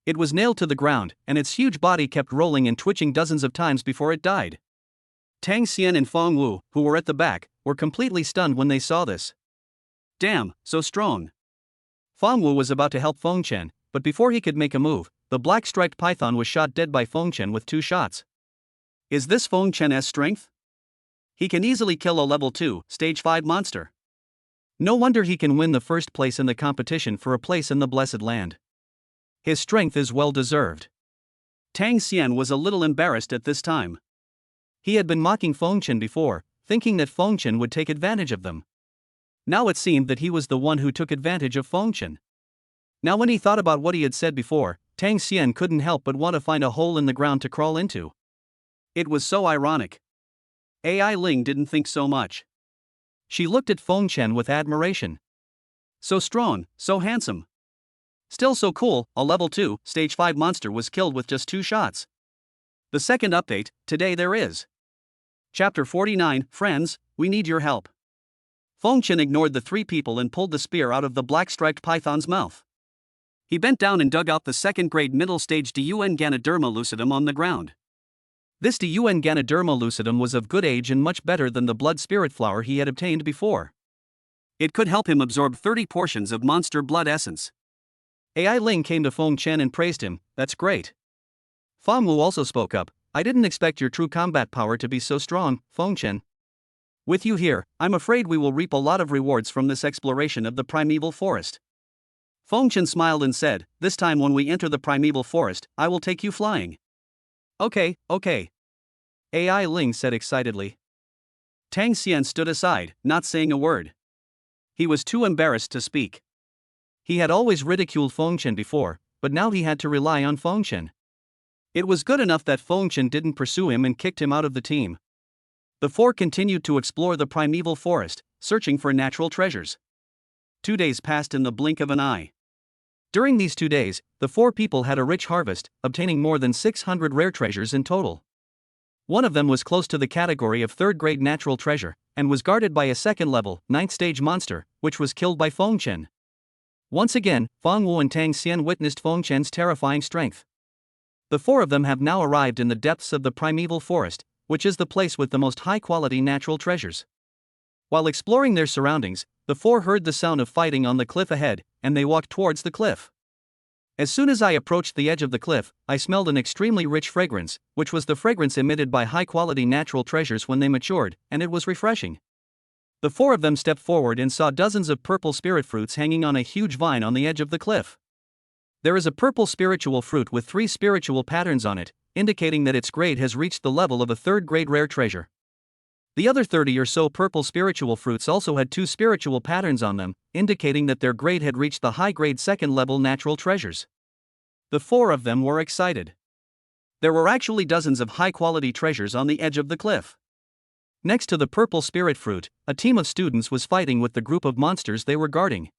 It was nailed to the ground, and its huge body kept rolling and twitching dozens of times before it died. Tang Xian and Feng Wu, who were at the back, were completely stunned when they saw this. Damn, so strong. Feng Wu was about to help Feng Chen, but before he could make a move, the black-striped python was shot dead by Feng Chen with 2 shots. Is this Feng Chen's strength? He can easily kill a level 2, stage 5 monster. No wonder he can win the first place in the competition for a place in the Blessed Land. His strength is well deserved. Tang Xian was a little embarrassed at this time. He had been mocking Feng Chen before, thinking that Feng Chen would take advantage of them. Now it seemed that he was the one who took advantage of Feng Chen. Now when he thought about what he had said before, Tang Xian couldn't help but want to find a hole in the ground to crawl into. It was so ironic. AI Ling didn't think so much. She looked at Feng Chen with admiration. So strong, so handsome. Still so cool, a level 2, stage 5 monster was killed with just 2 shots. The second update, today there is. Chapter 49, Friends, we need your help. Feng Chen ignored the 3 people and pulled the spear out of the black-striped python's mouth. He bent down and dug out the 2nd grade middle stage Dun Ganoderma lucidum on the ground. This Dun Ganoderma lucidum was of good age and much better than the blood spirit flower he had obtained before. It could help him absorb 30 portions of monster blood essence. AI Ling came to Feng Chen and praised him, that's great. Feng Wu also spoke up, I didn't expect your true combat power to be so strong, Feng Chen. With you here, I'm afraid we will reap a lot of rewards from this exploration of the primeval forest. Feng Chen smiled and said, this time when we enter the primeval forest, I will take you flying. Okay. AI Ling said excitedly. Tang Xian stood aside, not saying a word. He was too embarrassed to speak. He had always ridiculed Feng Chen before, but now he had to rely on Feng Chen. It was good enough that Feng Chen didn't pursue him and kicked him out of the team. The 4 continued to explore the primeval forest, searching for natural treasures. 2 days passed in the blink of an eye. During these 2 days, the 4 people had a rich harvest, obtaining more than 600 rare treasures in total. One of them was close to the category of 3rd grade natural treasure, and was guarded by a 2nd level, 9th stage monster, which was killed by Feng Chen. Once again, Feng Wu and Tang Xian witnessed Feng Chen's terrifying strength. The 4 of them have now arrived in the depths of the primeval forest, which is the place with the most high-quality natural treasures. While exploring their surroundings, the 4 heard the sound of fighting on the cliff ahead, and they walked towards the cliff. As soon as I approached the edge of the cliff, I smelled an extremely rich fragrance, which was the fragrance emitted by high-quality natural treasures when they matured, and it was refreshing. The 4 of them stepped forward and saw dozens of purple spirit fruits hanging on a huge vine on the edge of the cliff. There is a purple spiritual fruit with 3 spiritual patterns on it, indicating that its grade has reached the level of a 3rd grade rare treasure. The other 30 or so purple spiritual fruits also had 2 spiritual patterns on them, indicating that their grade had reached the high grade 2nd level natural treasures. The 4 of them were excited. There were actually dozens of high quality treasures on the edge of the cliff. Next to the purple spirit fruit, a team of students was fighting with the group of monsters they were guarding.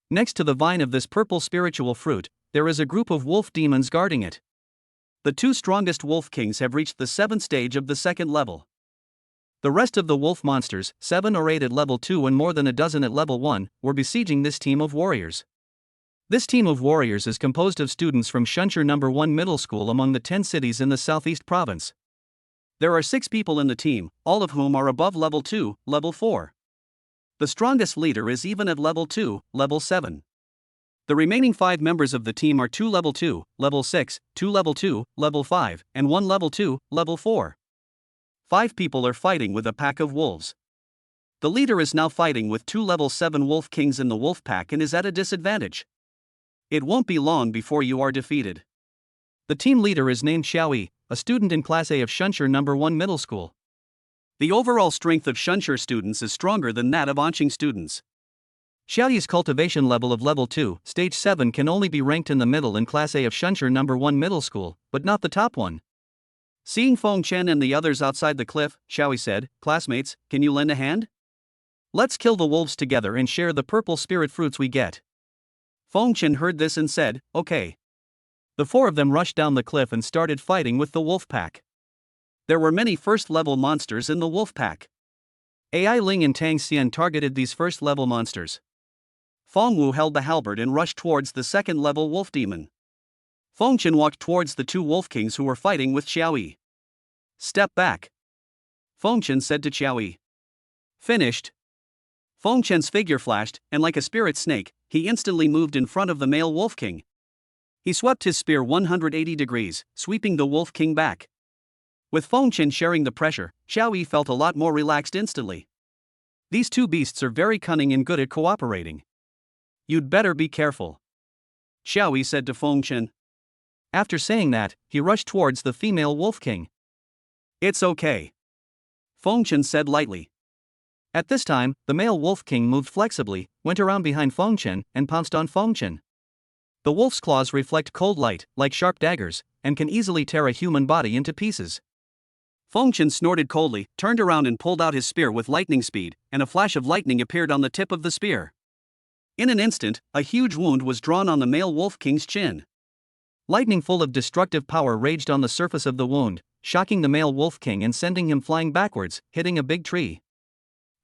Next to the vine of this purple spiritual fruit, there is a group of wolf demons guarding it. The 2 strongest wolf kings have reached the 7th stage of the 2nd level. The rest of the wolf monsters, 7 or 8 at level 2 and more than a dozen at level 1, were besieging this team of warriors. This team of warriors is composed of students from Shunshur No. 1 Middle School among the 10 cities in the Southeast Province. There are 6 people in the team, all of whom are above level 2, level 4. The strongest leader is even at level 2, level 7. The remaining 5 members of the team are 2 level 2, level 6, 2 level 2, level 5, and 1 level 2, level 4. 5 people are fighting with a pack of wolves. The leader is now fighting with 2 level 7 wolf kings in the wolf pack and is at a disadvantage. It won't be long before you are defeated. The team leader is named Xiaoyi, a student in Class A of Shunshur No. 1 Middle School. The overall strength of Shunshur students is stronger than that of Anqing students. Xiaoyi's cultivation level of level 2, stage 7 can only be ranked in the middle in Class A of Shunshur No. 1 Middle School, but not the top one. Seeing Feng Chen and the others outside the cliff, Xiaoyi said, "Classmates, can you lend a hand? Let's kill the wolves together and share the purple spirit fruits we get." Feng Chen heard this and said, "Okay." The 4 of them rushed down the cliff and started fighting with the wolf pack. There were many first-level monsters in the wolf pack. AI Ling and Tang Xian targeted these first-level monsters. Feng Wu held the halberd and rushed towards the second-level wolf demon. Feng Chen walked towards the 2 wolf kings who were fighting with Xiaoyi. "Step back," Feng Chen said to Xiaoyi. "Finished." Feng Chen's figure flashed, and like a spirit snake, he instantly moved in front of the male wolf king. He swept his spear 180 degrees, sweeping the wolf king back. With Feng Chen sharing the pressure, Xiaoyi felt a lot more relaxed instantly. These 2 beasts are very cunning and good at cooperating. "You'd better be careful," Xiaoyi said to Feng Chen. After saying that, he rushed towards the female wolf king. "It's okay," Feng Chen said lightly. At this time, the male wolf king moved flexibly, went around behind Feng Chen, and pounced on Feng Chen. The wolf's claws reflect cold light, like sharp daggers, and can easily tear a human body into pieces. Feng Chen snorted coldly, turned around and pulled out his spear with lightning speed, and a flash of lightning appeared on the tip of the spear. In an instant, a huge wound was drawn on the male wolf king's chin. Lightning full of destructive power raged on the surface of the wound, shocking the male wolf king and sending him flying backwards, hitting a big tree.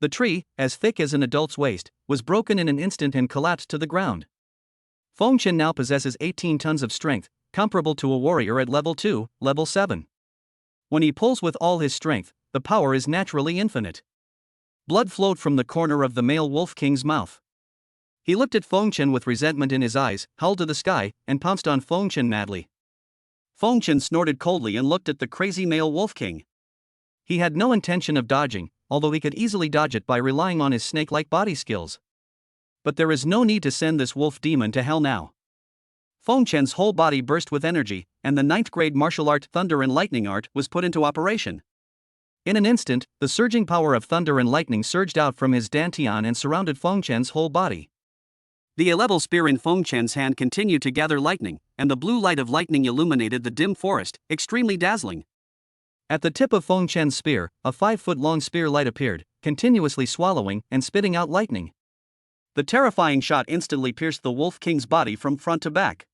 The tree, as thick as an adult's waist, was broken in an instant and collapsed to the ground. Feng Chen now possesses 18 tons of strength, comparable to a warrior at level 2, level 7. When he pulls with all his strength, the power is naturally infinite. Blood flowed from the corner of the male wolf king's mouth. He looked at Feng Chen with resentment in his eyes, howled to the sky, and pounced on Feng Chen madly. Feng Chen snorted coldly and looked at the crazy male wolf king. He had no intention of dodging, although he could easily dodge it by relying on his snake-like body skills. But there is no need to send this wolf demon to hell now. Feng Chen's whole body burst with energy, and the 9th grade martial art Thunder and Lightning art was put into operation. In an instant, the surging power of thunder and lightning surged out from his dantian and surrounded Feng Chen's whole body. The 11 spear in Feng Chen's hand continued to gather lightning, and the blue light of lightning illuminated the dim forest, extremely dazzling. At the tip of Feng Chen's spear, a 5-foot-long spear light appeared, continuously swallowing and spitting out lightning. The terrifying shot instantly pierced the wolf king's body from front to back.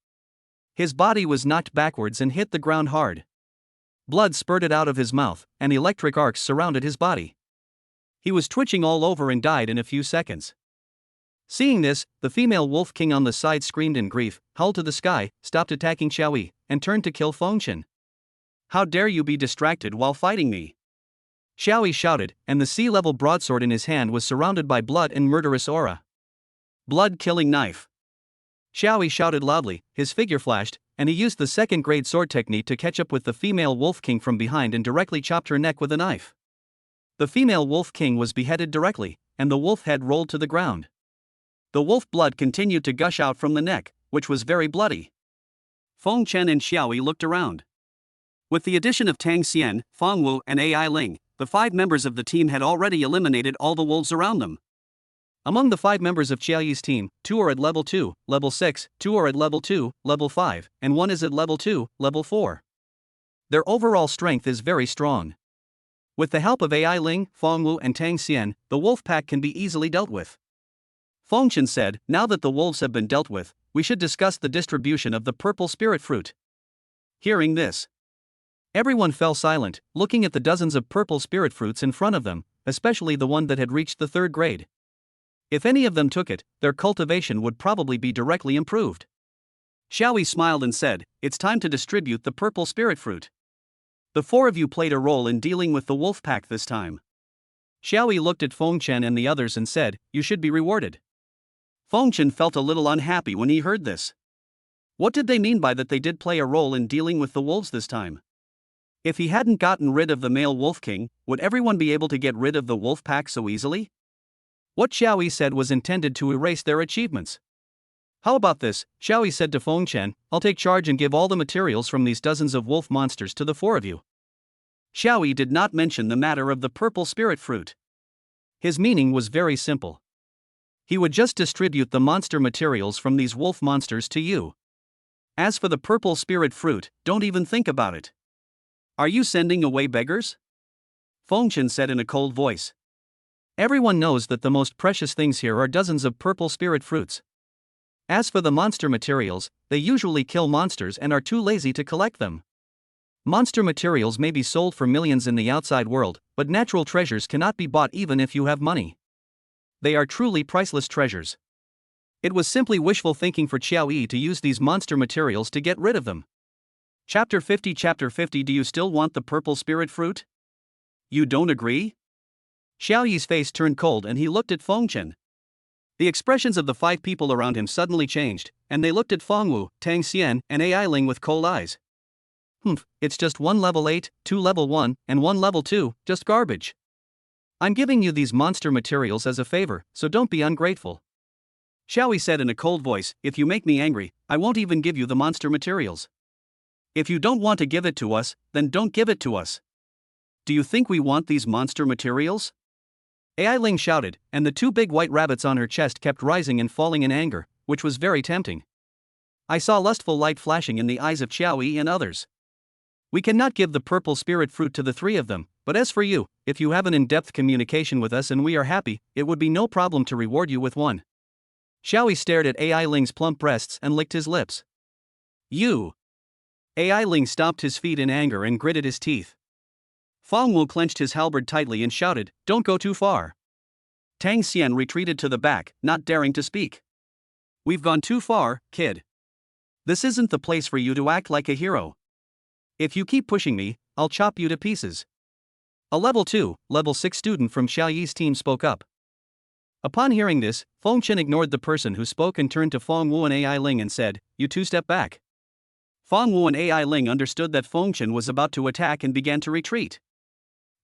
His body was knocked backwards and hit the ground hard. Blood spurted out of his mouth, and electric arcs surrounded his body. He was twitching all over and died in a few seconds. Seeing this, the female wolf king on the side screamed in grief, howled to the sky, stopped attacking Xiaoyi, and turned to kill Feng Chen. "How dare you be distracted while fighting me?" Xiaoyi shouted, and the sea-level broadsword in his hand was surrounded by blood and murderous aura. "Blood-killing knife!" Xiaoyi shouted loudly, his figure flashed, and he used the 2nd grade sword technique to catch up with the female wolf king from behind and directly chopped her neck with a knife. The female wolf king was beheaded directly, and the wolf head rolled to the ground. The wolf blood continued to gush out from the neck, which was very bloody. Feng Chen and Xiaoyi looked around. With the addition of Tang Xian, Feng Wu, and AI Ling, the 5 members of the team had already eliminated all the wolves around them. Among the 5 members of Xiaoyi's team, 2 are at level 2, level 6, 2 are at level 2, level 5, and 1 is at level 2, level 4. Their overall strength is very strong. With the help of AI Ling, Feng Wu, and Tang Xian, the wolf pack can be easily dealt with. Feng Chen said, "Now that the wolves have been dealt with, we should discuss the distribution of the purple spirit fruit." Hearing this, everyone fell silent, looking at the dozens of purple spirit fruits in front of them, especially the one that had reached the 3rd grade. If any of them took it, their cultivation would probably be directly improved. Xiaoyi smiled and said, "It's time to distribute the purple spirit fruit. The 4 of you played a role in dealing with the wolf pack this time." Xiaoyi looked at Feng Chen and the others and said, "You should be rewarded." Feng Chen felt a little unhappy when he heard this. What did they mean by that they did play a role in dealing with the wolves this time? If he hadn't gotten rid of the male wolf king, would everyone be able to get rid of the wolf pack so easily? What Xiao Yi said was intended to erase their achievements. How about this? Xiao Yi said to Feng Chen, I'll take charge and give all the materials from these dozens of wolf monsters to the four of you. Xiao Yi did not mention the matter of the purple spirit fruit. His meaning was very simple. He would just distribute the monster materials from these wolf monsters to you. As for the purple spirit fruit, don't even think about it. Are you sending away beggars? Feng Chen said in a cold voice. Everyone knows that the most precious things here are dozens of purple spirit fruits. As for the monster materials, they usually kill monsters and are too lazy to collect them. Monster materials may be sold for millions in the outside world, but natural treasures cannot be bought even if you have money. They are truly priceless treasures. It was simply wishful thinking for Xiao Yi to use these monster materials to get rid of them. Chapter 50. Do you still want the purple spirit fruit? You don't agree? Xiao Yi's face turned cold and he looked at Feng Chen. The expressions of the five people around him suddenly changed, and they looked at Feng Wu, Tang Xian, and AI Ling with cold eyes. It's just one level 8, 2 level 1, and 1 level 2, just garbage. I'm giving you these monster materials as a favor, so don't be ungrateful. Xiao Yi said in a cold voice, if you make me angry, I won't even give you the monster materials. If you don't want to give it to us, then don't give it to us. Do you think we want these monster materials? AI Ling shouted, and the two big white rabbits on her chest kept rising and falling in anger, which was very tempting. I saw lustful light flashing in the eyes of Xiao Yi and others. We cannot give the purple spirit fruit to the three of them, but as for you, if you have an in-depth communication with us and we are happy, it would be no problem to reward you with one. Xiao Yi stared at AI Ling's plump breasts and licked his lips. You! AI Ling stomped his feet in anger and gritted his teeth. Feng Wu clenched his halberd tightly and shouted, don't go too far. Tang Xian retreated to the back, not daring to speak. We've gone too far, kid. This isn't the place for you to act like a hero. If you keep pushing me, I'll chop you to pieces. A level 2, level 6 student from Xiao Yi's team spoke up. Upon hearing this, Feng Chen ignored the person who spoke and turned to Feng Wu and AI Ling and said, you two step back. Feng Wu and AI Ling understood that Feng Chen was about to attack and began to retreat.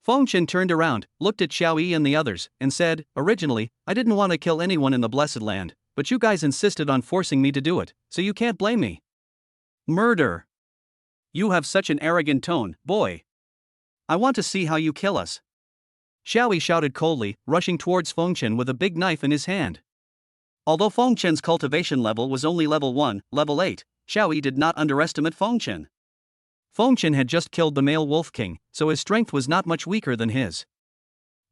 Feng Chen turned around, looked at Xiao Yi and the others, and said, originally, I didn't want to kill anyone in the Blessed Land, but you guys insisted on forcing me to do it, so you can't blame me. Murder. You have such an arrogant tone, boy. I want to see how you kill us. Xiao Yi shouted coldly, rushing towards Feng Chen with a big knife in his hand. Although Feng Chen's cultivation level was only level 1, level 8, Xiao Yi did not underestimate Feng Chen. Feng Chen had just killed the male wolf king, so his strength was not much weaker than his.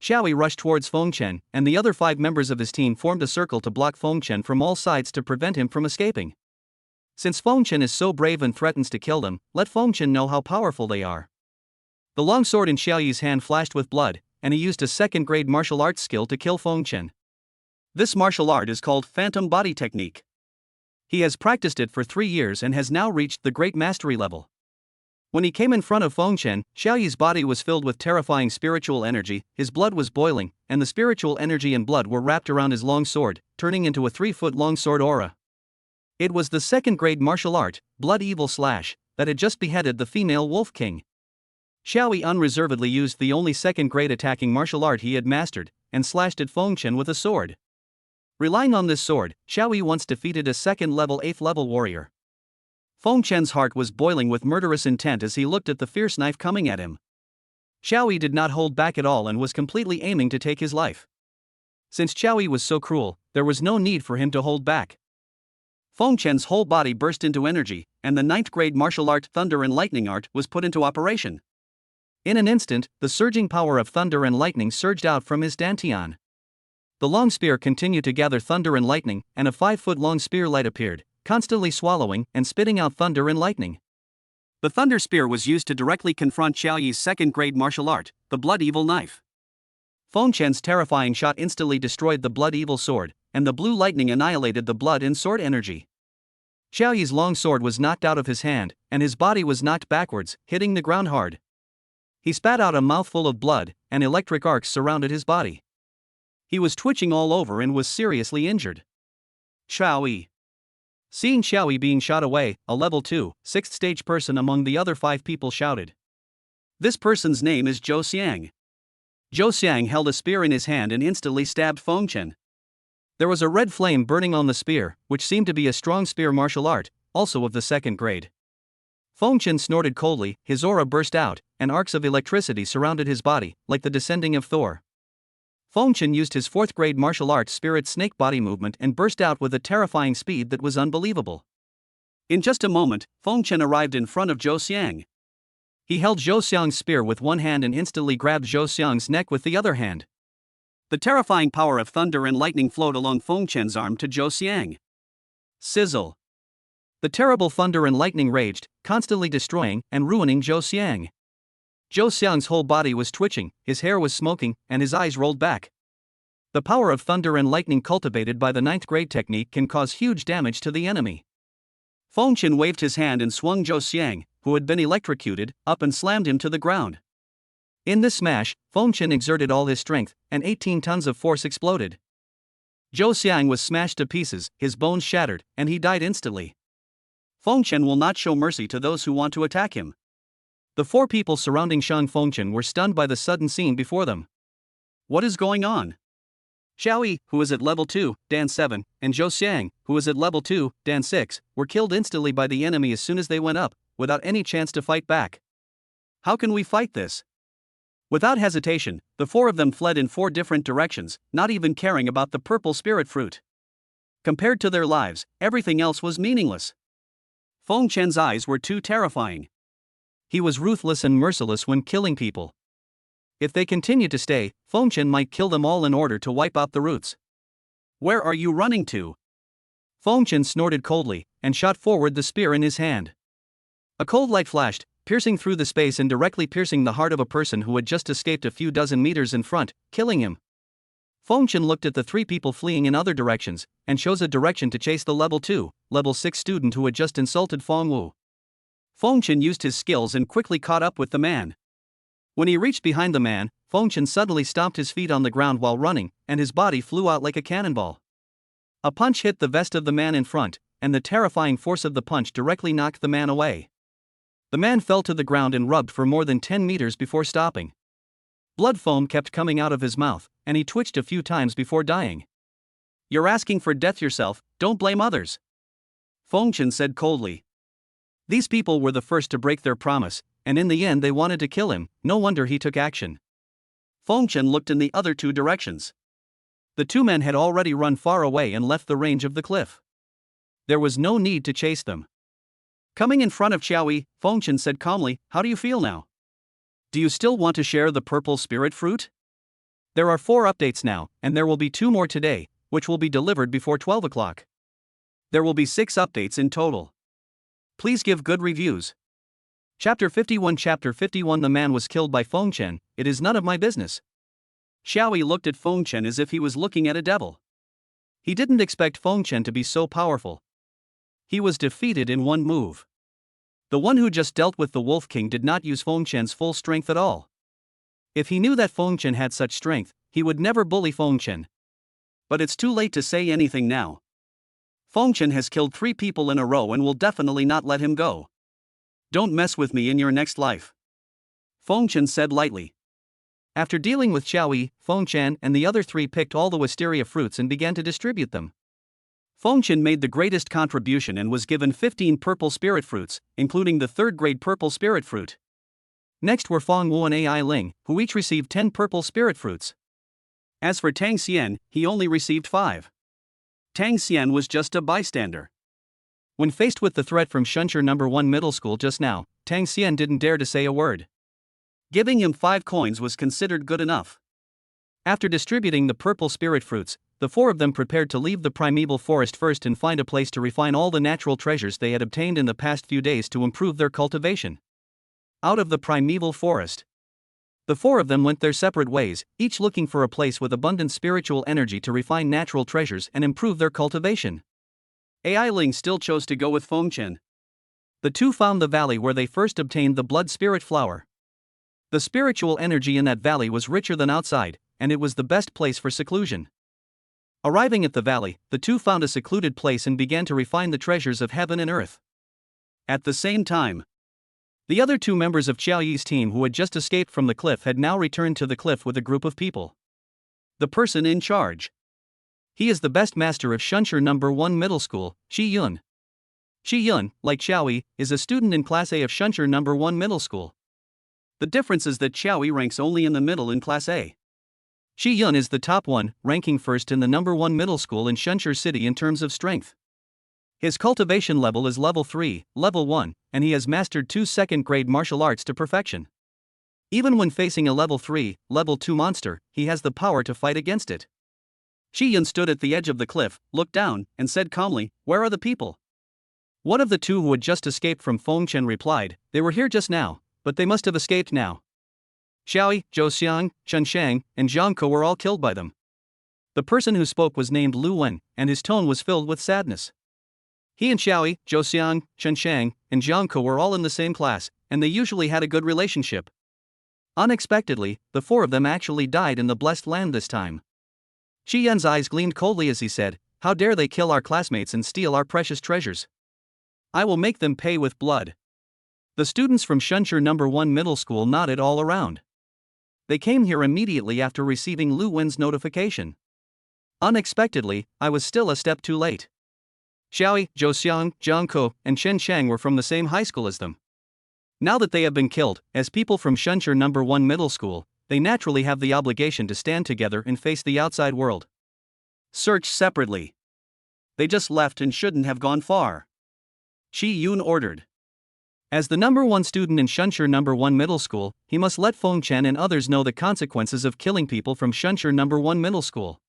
Xiao Yi rushed towards Feng Chen, and the other 5 members of his team formed a circle to block Feng Chen from all sides to prevent him from escaping. Since Feng Chen is so brave and threatens to kill them, let Feng Chen know how powerful they are. The long sword in Xiao Yi's hand flashed with blood, and he used a second-grade martial arts skill to kill Feng Chen. This martial art is called Phantom Body Technique. He has practiced it for 3 years and has now reached the great mastery level. When he came in front of Feng Chen, Xiao Yi's body was filled with terrifying spiritual energy, his blood was boiling, and the spiritual energy and blood were wrapped around his long sword, turning into a 3-foot-long sword aura. It was the second-grade martial art, Blood Evil Slash, that had just beheaded the female Wolf King. Xiao Yi unreservedly used the only second-grade attacking martial art he had mastered, and slashed at Feng Chen with a sword. Relying on this sword, Xiao Yi once defeated a second-level 8th-level warrior. Feng Chen's heart was boiling with murderous intent as he looked at the fierce knife coming at him. Xiao Yi did not hold back at all and was completely aiming to take his life. Since Xiao Yi was so cruel, there was no need for him to hold back. Feng Chen's whole body burst into energy, and the 9th-grade martial art Thunder and Lightning art was put into operation. In an instant, the surging power of thunder and lightning surged out from his dantian. The long spear continued to gather thunder and lightning, and a 5-foot-long spear light appeared, constantly swallowing and spitting out thunder and lightning. The thunder spear was used to directly confront Xiao Yi's second-grade martial art, the Blood Evil Knife. Feng Chen's terrifying shot instantly destroyed the Blood Evil Sword, and the blue lightning annihilated the blood and sword energy. Xiao Yi's long sword was knocked out of his hand, and his body was knocked backwards, hitting the ground hard. He spat out a mouthful of blood, and electric arcs surrounded his body. He was twitching all over and was seriously injured. Xiao Yi. Seeing Xiao Yi being shot away, a level 2, 6th stage person among the other 5 people shouted. This person's name is Zhou Xiang. Zhou Xiang held a spear in his hand and instantly stabbed Feng Chen. There was a red flame burning on the spear, which seemed to be a strong spear martial art, also of the second grade. Feng Chen snorted coldly, his aura burst out, and arcs of electricity surrounded his body, like the descending of Thor. Feng Chen used his fourth grade martial arts spirit snake body movement and burst out with a terrifying speed that was unbelievable. In just a moment, Feng Chen arrived in front of Zhou Xiang. He held Zhou Xiang's spear with one hand and instantly grabbed Zhou Xiang's neck with the other hand. The terrifying power of thunder and lightning flowed along Feng Chen's arm to Zhou Xiang. Sizzle. The terrible thunder and lightning raged, constantly destroying and ruining Zhou Xiang. Zhou Xiang's whole body was twitching, his hair was smoking, and his eyes rolled back. The power of thunder and lightning cultivated by the 9th grade technique can cause huge damage to the enemy. Feng Chen waved his hand and swung Zhou Xiang, who had been electrocuted, up and slammed him to the ground. In this smash, Feng Chen exerted all his strength, and 18 tons of force exploded. Zhou Xiang was smashed to pieces, his bones shattered, and he died instantly. Feng Chen will not show mercy to those who want to attack him. The 4 people surrounding Shang Feng Chen were stunned by the sudden scene before them. What is going on? Xiaoyi, who was at level 2, Dan 7, and Zhou Xiang, who was at level 2, Dan 6, were killed instantly by the enemy as soon as they went up, without any chance to fight back. How can we fight this? Without hesitation, the 4 of them fled in 4 different directions, not even caring about the purple spirit fruit. Compared to their lives, everything else was meaningless. Feng Chen's eyes were too terrifying. He was ruthless and merciless when killing people. If they continued to stay, Feng Chen might kill them all in order to wipe out the roots. Where are you running to? Feng Chen snorted coldly, and shot forward the spear in his hand. A cold light flashed, piercing through the space and directly piercing the heart of a person who had just escaped a few dozen meters in front, killing him. Feng Chen looked at the 3 people fleeing in other directions, and chose a direction to chase the level 2, level 6 student who had just insulted Feng Wu. Feng Chen used his skills and quickly caught up with the man. When he reached behind the man, Feng Chen suddenly stomped his feet on the ground while running, and his body flew out like a cannonball. A punch hit the vest of the man in front, and the terrifying force of the punch directly knocked the man away. The man fell to the ground and rubbed for more than 10 meters before stopping. Blood foam kept coming out of his mouth, and he twitched a few times before dying. You're asking for death yourself, don't blame others. Feng Chen said coldly. These people were the first to break their promise, and in the end they wanted to kill him, no wonder he took action. Feng Chen looked in the other 2 directions. The 2 men had already run far away and left the range of the cliff. There was no need to chase them. Coming in front of Xiaoyi, Feng Chen said calmly, how do you feel now? Do you still want to share the purple spirit fruit? There are 4 updates now, and there will be 2 more today, which will be delivered before 12 o'clock. There will be 6 updates in total. Please give good reviews. Chapter 51 The man was killed by Feng Chen, it is none of my business. Xiaoyi looked at Feng Chen as if he was looking at a devil. He didn't expect Feng Chen to be so powerful. He was defeated in one move. The one who just dealt with the Wolf King did not use Feng Chen's full strength at all. If he knew that Feng Chen had such strength, he would never bully Feng Chen. But it's too late to say anything now. Feng Chen has killed 3 people in a row and will definitely not let him go. Don't mess with me in your next life. Feng Chen said lightly. After dealing with Xiaoyi, Feng Chen and the other 3 picked all the wisteria fruits and began to distribute them. Feng Chen made the greatest contribution and was given 15 purple spirit fruits, including the 3rd grade purple spirit fruit. Next were Feng Wu and Ai Ling, who each received 10 purple spirit fruits. As for Tang Xian, he only received 5. Tang Xian was just a bystander. When faced with the threat from Shuncher No. 1 Middle School just now, Tang Xian didn't dare to say a word. Giving him 5 coins was considered good enough. After distributing the purple spirit fruits, the 4 of them prepared to leave the primeval forest first and find a place to refine all the natural treasures they had obtained in the past few days to improve their cultivation. Out of the primeval forest, the 4 of them went their separate ways, each looking for a place with abundant spiritual energy to refine natural treasures and improve their cultivation. Ai Ling still chose to go with Feng Chen. The 2 found the valley where they first obtained the blood spirit flower. The spiritual energy in that valley was richer than outside, and it was the best place for seclusion. Arriving at the valley, the 2 found a secluded place and began to refine the treasures of heaven and earth. At the same time, The other two members of Xiao Yi's team who had just escaped from the cliff had now returned to the cliff with a group of people. The person in charge. He is the best master of Shunsher No. 1 Middle School, Shi Yun. Shi Yun, like Xiao Yi, is a student in Class A of Shunsher No. 1 Middle School. The difference is that Xiao Yi ranks only in the middle in Class A. Shi Yun is the top one, ranking first in the No. 1 Middle School in Shunsher City in terms of strength. His cultivation level is level 3, level 1, and he has mastered 2 second-grade martial arts to perfection. Even when facing a level 3, level 2 monster, he has the power to fight against it. Shi Yun stood at the edge of the cliff, looked down, and said calmly, "Where are the people?" One of the two who had just escaped from Feng Chen replied, "They were here just now, but they must have escaped now. Xiaoyi, Zhou Xiang, Chen Shang, and Zhang Ke were all killed by them." The person who spoke was named Lu Wen, and his tone was filled with sadness. He and Xiaoyi, Zhou Xiang, Chen Shang, and Zhang Ke were all in the same class, and they usually had a good relationship. Unexpectedly, the four of them actually died in the blessed land this time. Shi Yun's eyes gleamed coldly as he said, "How dare they kill our classmates and steal our precious treasures? I will make them pay with blood." The students from Shunsher No. 1 Middle School nodded all around. They came here immediately after receiving Lu Wen's notification. Unexpectedly, I was still a step too late. Xiaoyi, Zhou Xiang, Zhang Ke, and Chen Shang were from the same high school as them. Now that they have been killed, as people from Shunsher No. 1 Middle School, they naturally have the obligation to stand together and face the outside world. Search separately. They just left and shouldn't have gone far. Shi Yun ordered. As the No. 1 student in Shunsher No. 1 Middle School, he must let Feng Chen and others know the consequences of killing people from Shunsher No. 1 Middle School.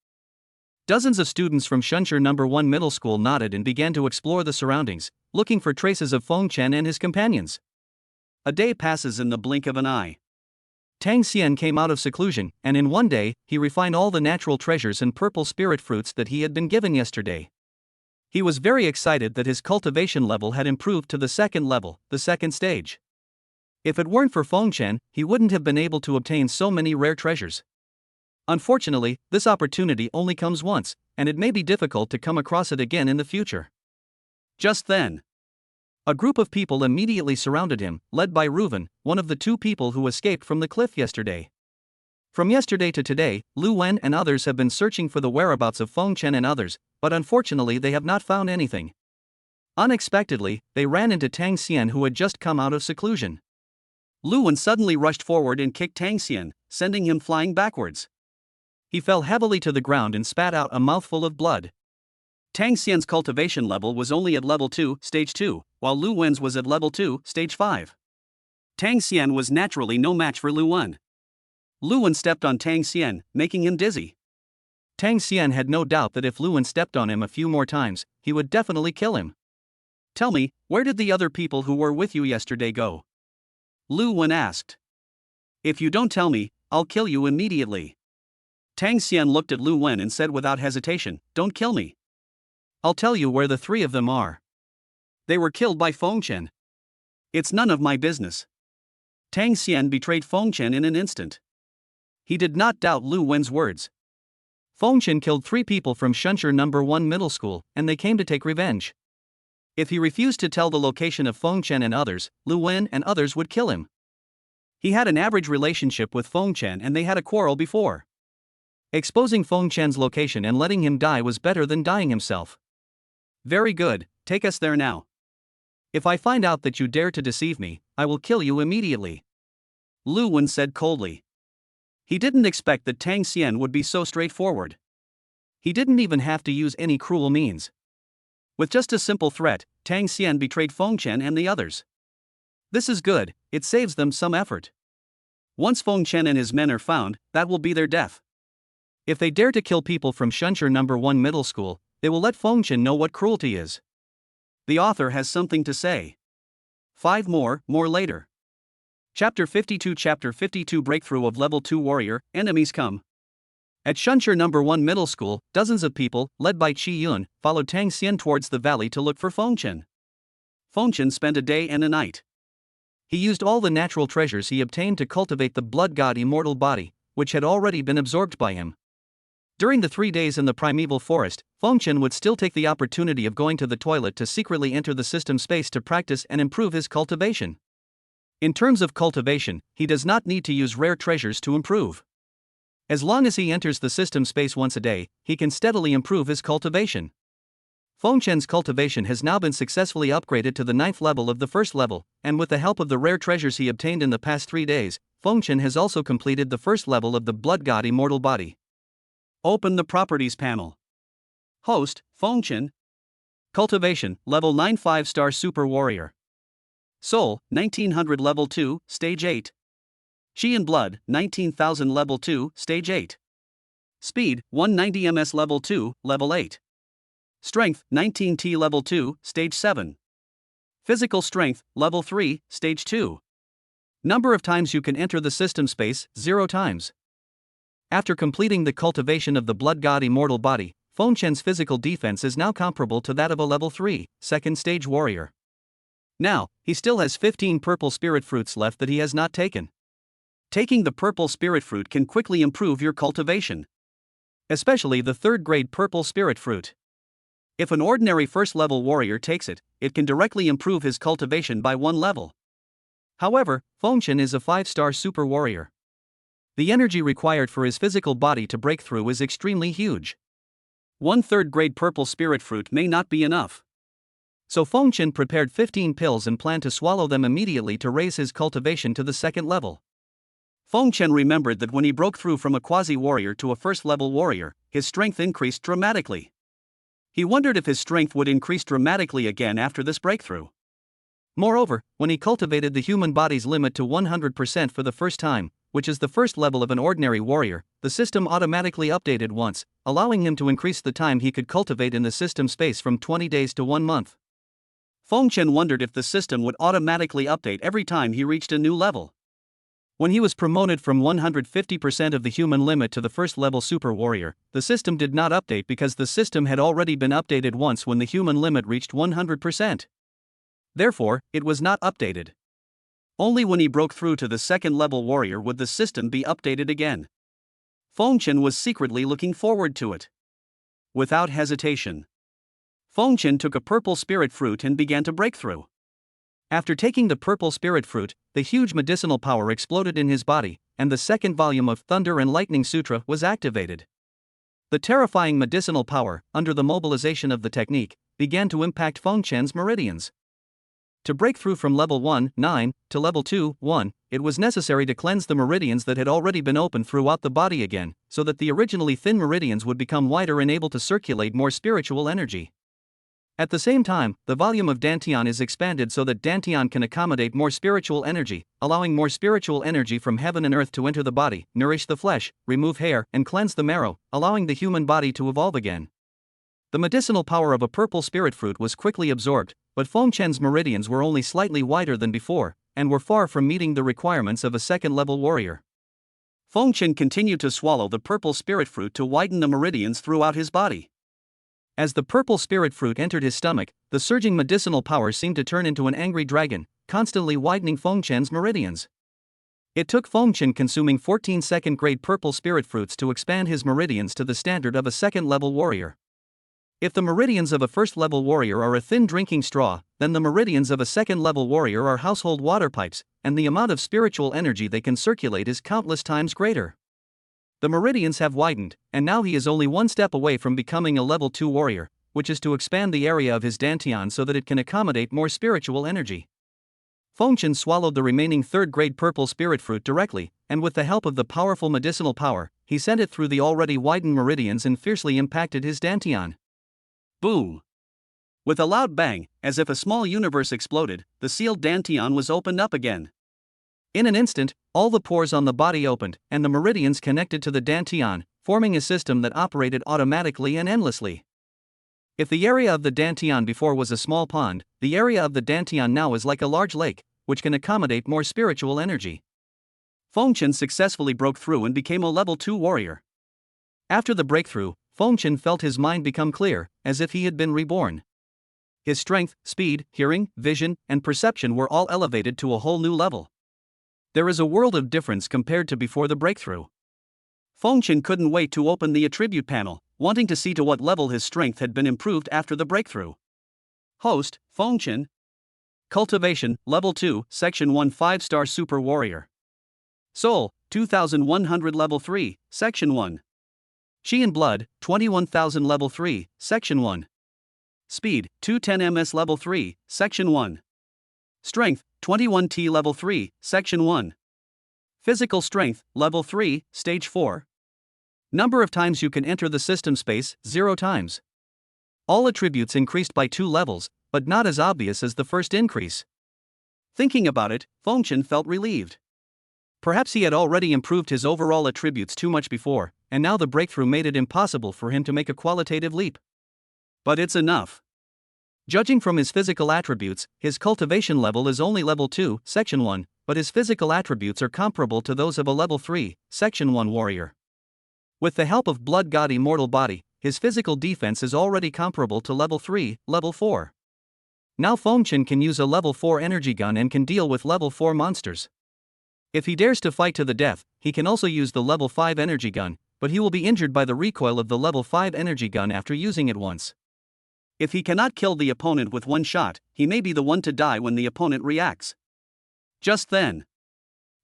Dozens of students from Shunsher No. 1 Middle School nodded and began to explore the surroundings, looking for traces of Feng Chen and his companions. A day passes in the blink of an eye. Tang Xian came out of seclusion, and in one day, he refined all the natural treasures and purple spirit fruits that he had been given yesterday. He was very excited that his cultivation level had improved to the second level, the second stage. If it weren't for Feng Chen, he wouldn't have been able to obtain so many rare treasures. Unfortunately, this opportunity only comes once, and it may be difficult to come across it again in the future. Just then, a group of people immediately surrounded him, led by Reuven, one of the two people who escaped from the cliff yesterday. From yesterday to today, Lu Wen and others have been searching for the whereabouts of Feng Chen and others, but unfortunately they have not found anything. Unexpectedly, they ran into Tang Xian who had just come out of seclusion. Lu Wen suddenly rushed forward and kicked Tang Xian, sending him flying backwards. He fell heavily to the ground and spat out a mouthful of blood. Tang Xian's cultivation level was only at level 2, stage 2, while Lu Wen's was at level 2, stage 5. Tang Xian was naturally no match for Lu Wen. Lu Wen stepped on Tang Xian, making him dizzy. Tang Xian had no doubt that if Lu Wen stepped on him a few more times, he would definitely kill him. "Tell me, where did the other people who were with you yesterday go?" Lu Wen asked. "If you don't tell me, I'll kill you immediately." Tang Xian looked at Lu Wen and said without hesitation, "Don't kill me. I'll tell you where the three of them are. They were killed by Feng Chen. It's none of my business." Tang Xian betrayed Feng Chen in an instant. He did not doubt Lu Wen's words. Feng Chen killed 3 people from Shunsher No. 1 Middle School, and they came to take revenge. If he refused to tell the location of Feng Chen and others, Lu Wen and others would kill him. He had an average relationship with Feng Chen and they had a quarrel before. Exposing Feng Chen's location and letting him die was better than dying himself. "Very good, take us there now. If I find out that you dare to deceive me, I will kill you immediately," Lu Wen said coldly. He didn't expect that Tang Xian would be so straightforward. He didn't even have to use any cruel means. With just a simple threat, Tang Xian betrayed Feng Chen and the others. This is good, it saves them some effort. Once Feng Chen and his men are found, that will be their death. If they dare to kill people from Shunsher No. 1 Middle School, they will let Feng Chen know what cruelty is. The author has something to say. 5 more later. Chapter 52 Breakthrough of Level 2 Warrior, Enemies Come. At Shunsher No. 1 Middle School, dozens of people, led by Shi Yun, followed Tang Xian towards the valley to look for Feng Chen. Feng Chen spent a day and a night. He used all the natural treasures he obtained to cultivate the blood god immortal body, which had already been absorbed by him. During the 3 days in the primeval forest, Feng Chen would still take the opportunity of going to the toilet to secretly enter the system space to practice and improve his cultivation. In terms of cultivation, he does not need to use rare treasures to improve. As long as he enters the system space once a day, he can steadily improve his cultivation. Fengchen's cultivation has now been successfully upgraded to the 9th level of the 1st level, and with the help of the rare treasures he obtained in the past 3 days, Fengchen has also completed the 1st level of the Blood God Immortal Body. Open the Properties panel. Host, Fengchen. Cultivation, Level 9 5-star Super Warrior. Soul, 1900 Level 2, Stage 8. Qi and Blood, 19,000 Level 2, Stage 8. Speed, 190 ms Level 2, Level 8. Strength, 19T Level 2, Stage 7. Physical Strength, Level 3, Stage 2. Number of times you can enter the system space, 0 times. After completing the cultivation of the Blood God Immortal Body, Fengchen's physical defense is now comparable to that of a Level 3, 2nd Stage Warrior. Now, he still has 15 purple spirit fruits left that he has not taken. Taking the purple spirit fruit can quickly improve your cultivation. Especially the 3rd grade purple spirit fruit. If an ordinary 1st level warrior takes it, it can directly improve his cultivation by 1 level. However, Fengchen is a 5-star super warrior. The energy required for his physical body to break through is extremely huge. 1 3rd grade purple spirit fruit may not be enough. So Fengchen prepared 15 pills and planned to swallow them immediately to raise his cultivation to the 2nd level. Fengchen remembered that when he broke through from a quasi-warrior to a 1st level warrior, his strength increased dramatically. He wondered if his strength would increase dramatically again after this breakthrough. Moreover, when he cultivated the human body's limit to 100% for the first time, which is the 1st level of an ordinary warrior, the system automatically updated once, allowing him to increase the time he could cultivate in the system space from 20 days to 1 month. Fengchen wondered if the system would automatically update every time he reached a new level. When he was promoted from 150% of the human limit to the 1st level super warrior, the system did not update because the system had already been updated once when the human limit reached 100%. Therefore, it was not updated. Only when he broke through to the 2nd level warrior would the system be updated again. Fengchen was secretly looking forward to it. Without hesitation, Fengchen took a purple spirit fruit and began to break through. After taking the purple spirit fruit, the huge medicinal power exploded in his body, and the 2nd volume of Thunder and Lightning Sutra was activated. The terrifying medicinal power, under the mobilization of the technique, began to impact Fengchen's meridians. To break through from level 1, 9, to level 2, 1, it was necessary to cleanse the meridians that had already been opened throughout the body again, so that the originally thin meridians would become wider and able to circulate more spiritual energy. At the same time, the volume of Dantian is expanded so that Dantian can accommodate more spiritual energy, allowing more spiritual energy from heaven and earth to enter the body, nourish the flesh, remove hair, and cleanse the marrow, allowing the human body to evolve again. The medicinal power of a purple spirit fruit was quickly absorbed, but Fengchen's meridians were only slightly wider than before, and were far from meeting the requirements of a 2nd level warrior. Fengchen continued to swallow the purple spirit fruit to widen the meridians throughout his body. As the purple spirit fruit entered his stomach, the surging medicinal power seemed to turn into an angry dragon, constantly widening Fengchen's meridians. It took Fengchen consuming 14 2nd-grade purple spirit fruits to expand his meridians to the standard of a 2nd-level warrior. If the meridians of a 1st-level warrior are a thin drinking straw, then the meridians of a 2nd-level warrior are household water pipes, and the amount of spiritual energy they can circulate is countless times greater. The meridians have widened, and now he is only 1 step away from becoming a level 2 warrior, which is to expand the area of his Dantian so that it can accommodate more spiritual energy. Fengchen swallowed the remaining 3rd-grade purple spirit fruit directly, and with the help of the powerful medicinal power, he sent it through the already widened meridians and fiercely impacted his Dantian. Boom! With a loud bang, as if a small universe exploded, the sealed Dantian was opened up again. In an instant, all the pores on the body opened, and the meridians connected to the Dantian, forming a system that operated automatically and endlessly. If the area of the Dantian before was a small pond, the area of the Dantian now is like a large lake, which can accommodate more spiritual energy. Fengchen successfully broke through and became a level 2 warrior. After the breakthrough, Fengchen felt his mind become clear, as if he had been reborn. His strength, speed, hearing, vision, and perception were all elevated to a whole new level. There is a world of difference compared to before the breakthrough. Fengchen couldn't wait to open the attribute panel, wanting to see to what level his strength had been improved after the breakthrough. Host, Fengchen. Cultivation, Level 2, Section 1 5-star Super Warrior. Soul, 2100 Level 3, Section 1. Chi and Blood, 21,000 Level 3, Section 1. Speed, 210 ms Level 3, Section 1. Strength, 21T Level 3, Section 1. Physical Strength, Level 3, Stage 4. Number of times you can enter the system space, 0 times. All attributes increased by 2 levels, but not as obvious as the first increase. Thinking about it, Fengchen felt relieved. Perhaps he had already improved his overall attributes too much before, and now the breakthrough made it impossible for him to make a qualitative leap. But it's enough. Judging from his physical attributes, his cultivation level is only level 2, section 1, but his physical attributes are comparable to those of a level 3, section 1 warrior. With the help of Blood God Immortal Body, his physical defense is already comparable to level 3, level 4. Now Fengchen can use a level 4 energy gun and can deal with level 4 monsters. If he dares to fight to the death, he can also use the level 5 energy gun, but he will be injured by the recoil of the level 5 energy gun after using it once. If he cannot kill the opponent with one shot, he may be the one to die when the opponent reacts. Just then.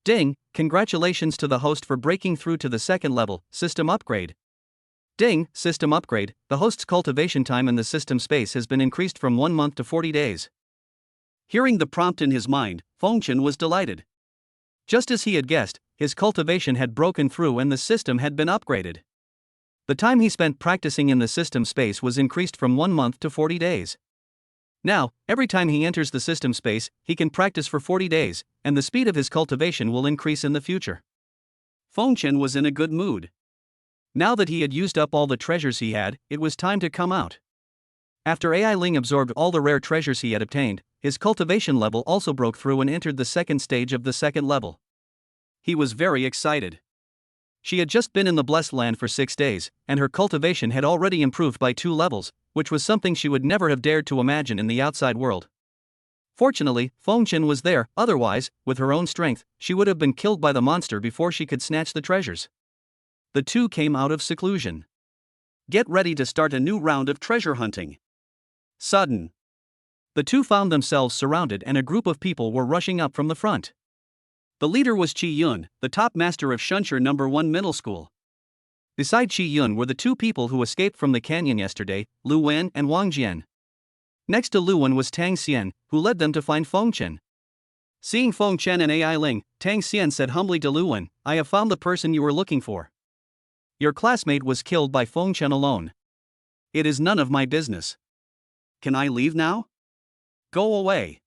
Ding, congratulations to the host for breaking through to the second level, system upgrade. Ding, system upgrade, the host's cultivation time in the system space has been increased from 1 month to 40 days. Hearing the prompt in his mind, Fengchen was delighted. Just as he had guessed, his cultivation had broken through and the system had been upgraded. The time he spent practicing in the system space was increased from 1 month to 40 days. Now, every time he enters the system space, he can practice for 40 days, and the speed of his cultivation will increase in the future. Fengchen was in a good mood. Now that he had used up all the treasures he had, it was time to come out. After AI Ling absorbed all the rare treasures he had obtained, his cultivation level also broke through and entered the second stage of the second level. He was very excited. She had just been in the Blessed Land for 6 days, and her cultivation had already improved by 2 levels, which was something she would never have dared to imagine in the outside world. Fortunately, Fengchen was there, otherwise, with her own strength, she would have been killed by the monster before she could snatch the treasures. The two came out of seclusion. Get ready to start a new round of treasure hunting. Sudden. The two found themselves surrounded and a group of people were rushing up from the front. The leader was Qi Yun, the top master of Shunshur No. 1 Middle School. Beside Qi Yun were the 2 people who escaped from the canyon yesterday, Lu Wen and Wang Jian. Next to Lu Wen was Tang Xian, who led them to find Fengchen. Seeing Fengchen and AI Ling, Tang Xian said humbly to Lu Wen, "I have found the person you were looking for. Your classmate was killed by Fengchen alone. It is none of my business. Can I leave now?" "Go away,"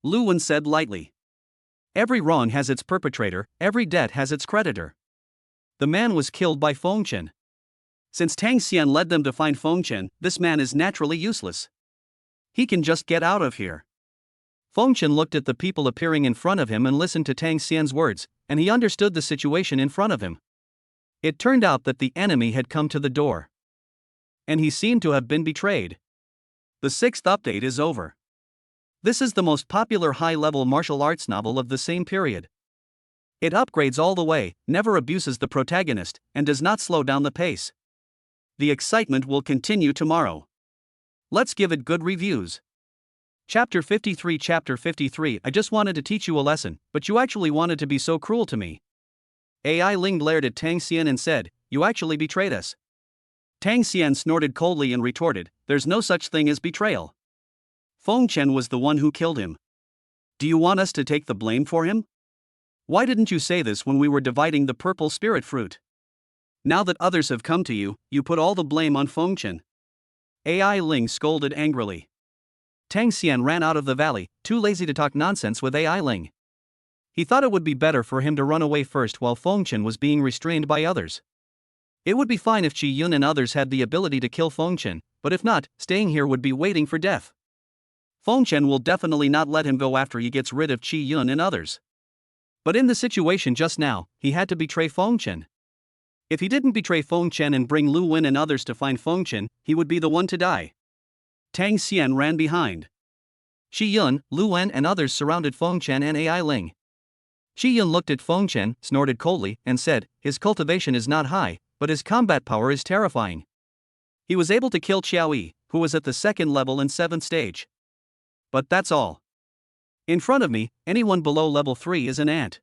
Lu Wen said lightly. "Every wrong has its perpetrator, every debt has its creditor. The man was killed by Fengchen. Since Tang Xian led them to find Fengchen, this man is naturally useless. He can just get out of here." Fengchen looked at the people appearing in front of him and listened to Tang Xian's words, and he understood the situation in front of him. It turned out that the enemy had come to the door. And he seemed to have been betrayed. The 6th update is over. This is the most popular high-level martial arts novel of the same period. It upgrades all the way, never abuses the protagonist, and does not slow down the pace. The excitement will continue tomorrow. Let's give it good reviews. Chapter 53. Chapter 53. I just wanted to teach you a lesson, but you actually wanted to be so cruel to me. AI Ling glared at Tang Xian and said, "You actually betrayed us." Tang Xian snorted coldly and retorted, "There's no such thing as betrayal. Fengchen was the one who killed him. Do you want us to take the blame for him? Why didn't you say this when we were dividing the purple spirit fruit? Now that others have come to you, you put all the blame on Fengchen." AI Ling scolded angrily. Tang Xian ran out of the valley, too lazy to talk nonsense with AI Ling. He thought it would be better for him to run away first while Fengchen was being restrained by others. It would be fine if Qi Yun and others had the ability to kill Fengchen, but if not, staying here would be waiting for death. Fengchen will definitely not let him go after he gets rid of Qi Yun and others. But in the situation just now, he had to betray Fengchen. If he didn't betray Fengchen and bring Lu Wen and others to find Fengchen, he would be the one to die. Tang Xian ran behind. Qi Yun, Lu Wen and others surrounded Fengchen and AI Ling. Qi Yun looked at Fengchen, snorted coldly, and said, "His cultivation is not high, but his combat power is terrifying." He was able to kill Qiao Yi, who was at the 2nd level and 7th stage. But that's all. In front of me, anyone below level 3 is an ant.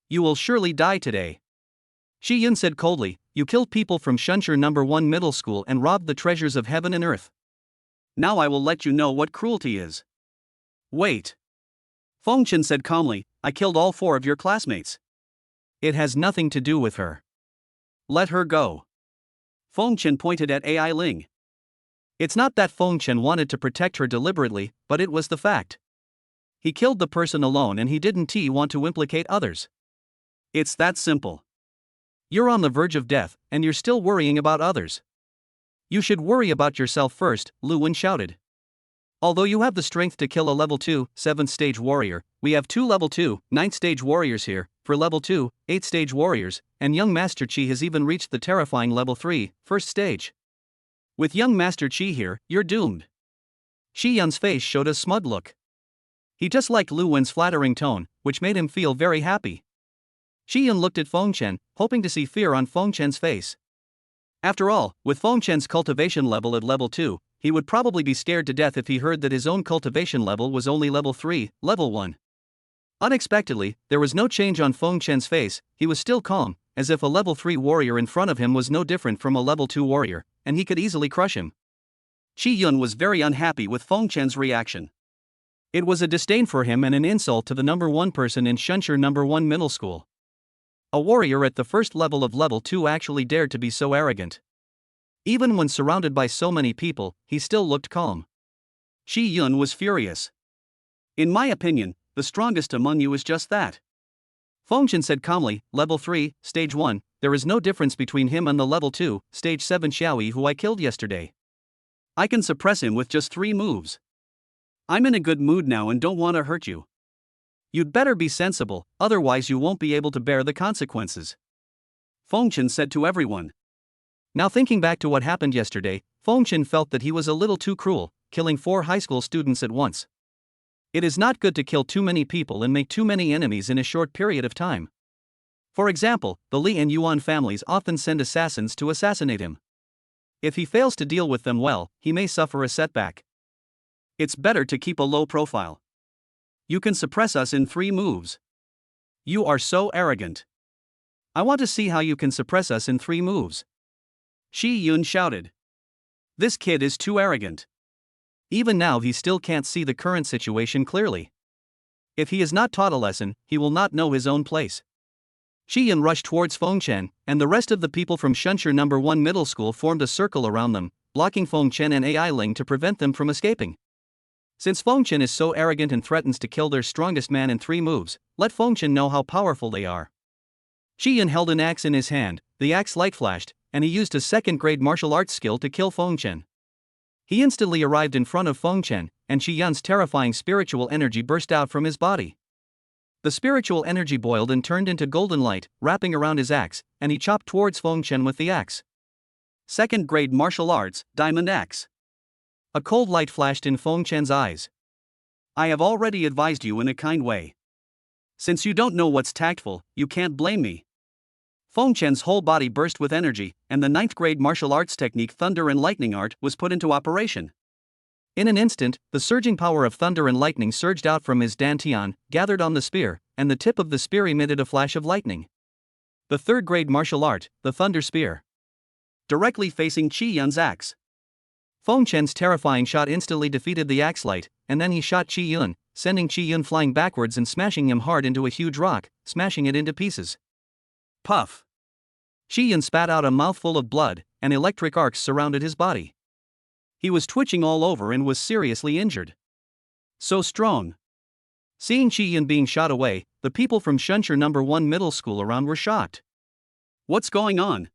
You will surely die today. Shi Yun said coldly, you killed people from Shunshur number 1 middle school and robbed the treasures of heaven and earth. Now I will let you know what cruelty is. Wait. Feng Chen said calmly, I killed all 4 of your classmates. It has nothing to do with her. Let her go. Feng Chen pointed at Ai Ling. It's not that Feng Chen wanted to protect her deliberately, but it was the fact. He killed the person alone and he didn't want to implicate others. It's that simple. You're on the verge of death, and you're still worrying about others. You should worry about yourself first, Lu Wen shouted. Although you have the strength to kill a level 2, 7th stage warrior, we have 2 level 2, 9th stage warriors here, for level 2, 8th stage warriors, and young Master Qi has even reached the terrifying level 3, 1st stage. With young Master Qi here, you're doomed. Shi Yun's face showed a smug look. He just liked Lu Wen's flattering tone, which made him feel very happy. Shi Yun looked at Feng Chen, hoping to see fear on Feng Chen's face. After all, with Feng Chen's cultivation level at level 2, he would probably be scared to death if he heard that his own cultivation level was only level 3, level 1. Unexpectedly, there was no change on Feng Chen's face, he was still calm, as if a level 3 warrior in front of him was no different from a level 2 warrior, and he could easily crush him. Shi Yun was very unhappy with Feng Chen's reaction. It was a disdain for him and an insult to the number 1 person in Shunshur number 1 middle school. A warrior at the first level of level 2 actually dared to be so arrogant. Even when surrounded by so many people, he still looked calm. Shi Yun was furious. In my opinion, the strongest among you is just that. Feng Chen said calmly, level 3, stage 1, there is no difference between him and the level 2, stage 7 Xiaoyi who I killed yesterday. I can suppress him with just 3 moves. I'm in a good mood now and don't want to hurt you. You'd better be sensible, otherwise you won't be able to bear the consequences. Feng Chen said to everyone. Now thinking back to what happened yesterday, Feng Chen felt that he was a little too cruel, killing 4 high school students at once. It is not good to kill too many people and make too many enemies in a short period of time. For example, the Li and Yuan families often send assassins to assassinate him. If he fails to deal with them well, he may suffer a setback. It's better to keep a low profile. You can suppress us in 3 moves. You are so arrogant. I want to see how you can suppress us in 3 moves. Shi Yun shouted. This kid is too arrogant. Even now he still can't see the current situation clearly. If he is not taught a lesson, he will not know his own place. Shi Yun rushed towards Feng Chen, and the rest of the people from Shunshur number 1 middle school formed a circle around them, blocking Feng Chen and Ai Ling to prevent them from escaping. Since Feng Chen is so arrogant and threatens to kill their strongest man in 3 moves, let Feng Chen know how powerful they are. Shi Yun held an axe in his hand, the axe light flashed, and he used a second-grade martial arts skill to kill Feng Chen. He instantly arrived in front of Feng Chen, and Shi Yun's terrifying spiritual energy burst out from his body. The spiritual energy boiled and turned into golden light, wrapping around his axe, and he chopped towards Feng Chen with the axe. Second-grade martial arts, diamond axe. A cold light flashed in Feng Chen's eyes. I have already advised you in a kind way. Since you don't know what's tactful, you can't blame me. Feng Chen's whole body burst with energy, and the 9th grade martial arts technique Thunder and Lightning Art was put into operation. In an instant, the surging power of thunder and lightning surged out from his dantian, gathered on the spear, and the tip of the spear emitted a flash of lightning. The 3rd grade martial art, the Thunder Spear. Directly facing Shi Yun's axe. Feng Chen's terrifying shot instantly defeated the axe light, and then he shot Shi Yun, sending Shi Yun flying backwards and smashing him hard into a huge rock, smashing it into pieces. Puff! Shi Yun spat out a mouthful of blood, and electric arcs surrounded his body. He was twitching all over and was seriously injured. So strong. Seeing Shi Yun being shot away, the people from Shunshur number 1 middle school around were shocked. What's going on?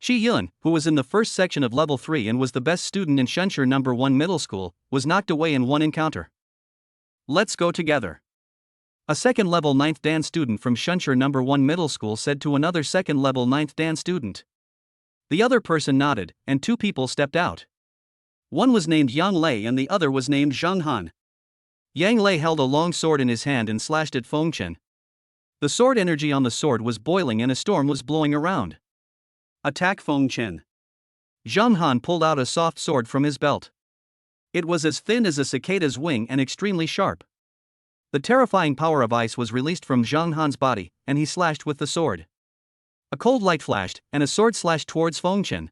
Shi Yun, who was in the first section of level 3 and was the best student in Shunshur number 1 middle school, was knocked away in one encounter. Let's go together. A second-level 9th Dan student from Shunshur number 1 middle school said to another second-level 9th Dan student. The other person nodded, and 2 people stepped out. One was named Yang Lei and the other was named Zhang Han. Yang Lei held a long sword in his hand and slashed at Feng Chen. The sword energy on the sword was boiling and a storm was blowing around. Attack Feng Chen. Zhang Han pulled out a soft sword from his belt. It was as thin as a cicada's wing and extremely sharp. The terrifying power of ice was released from Zhang Han's body, and he slashed with the sword. A cold light flashed, and a sword slashed towards Fengchen.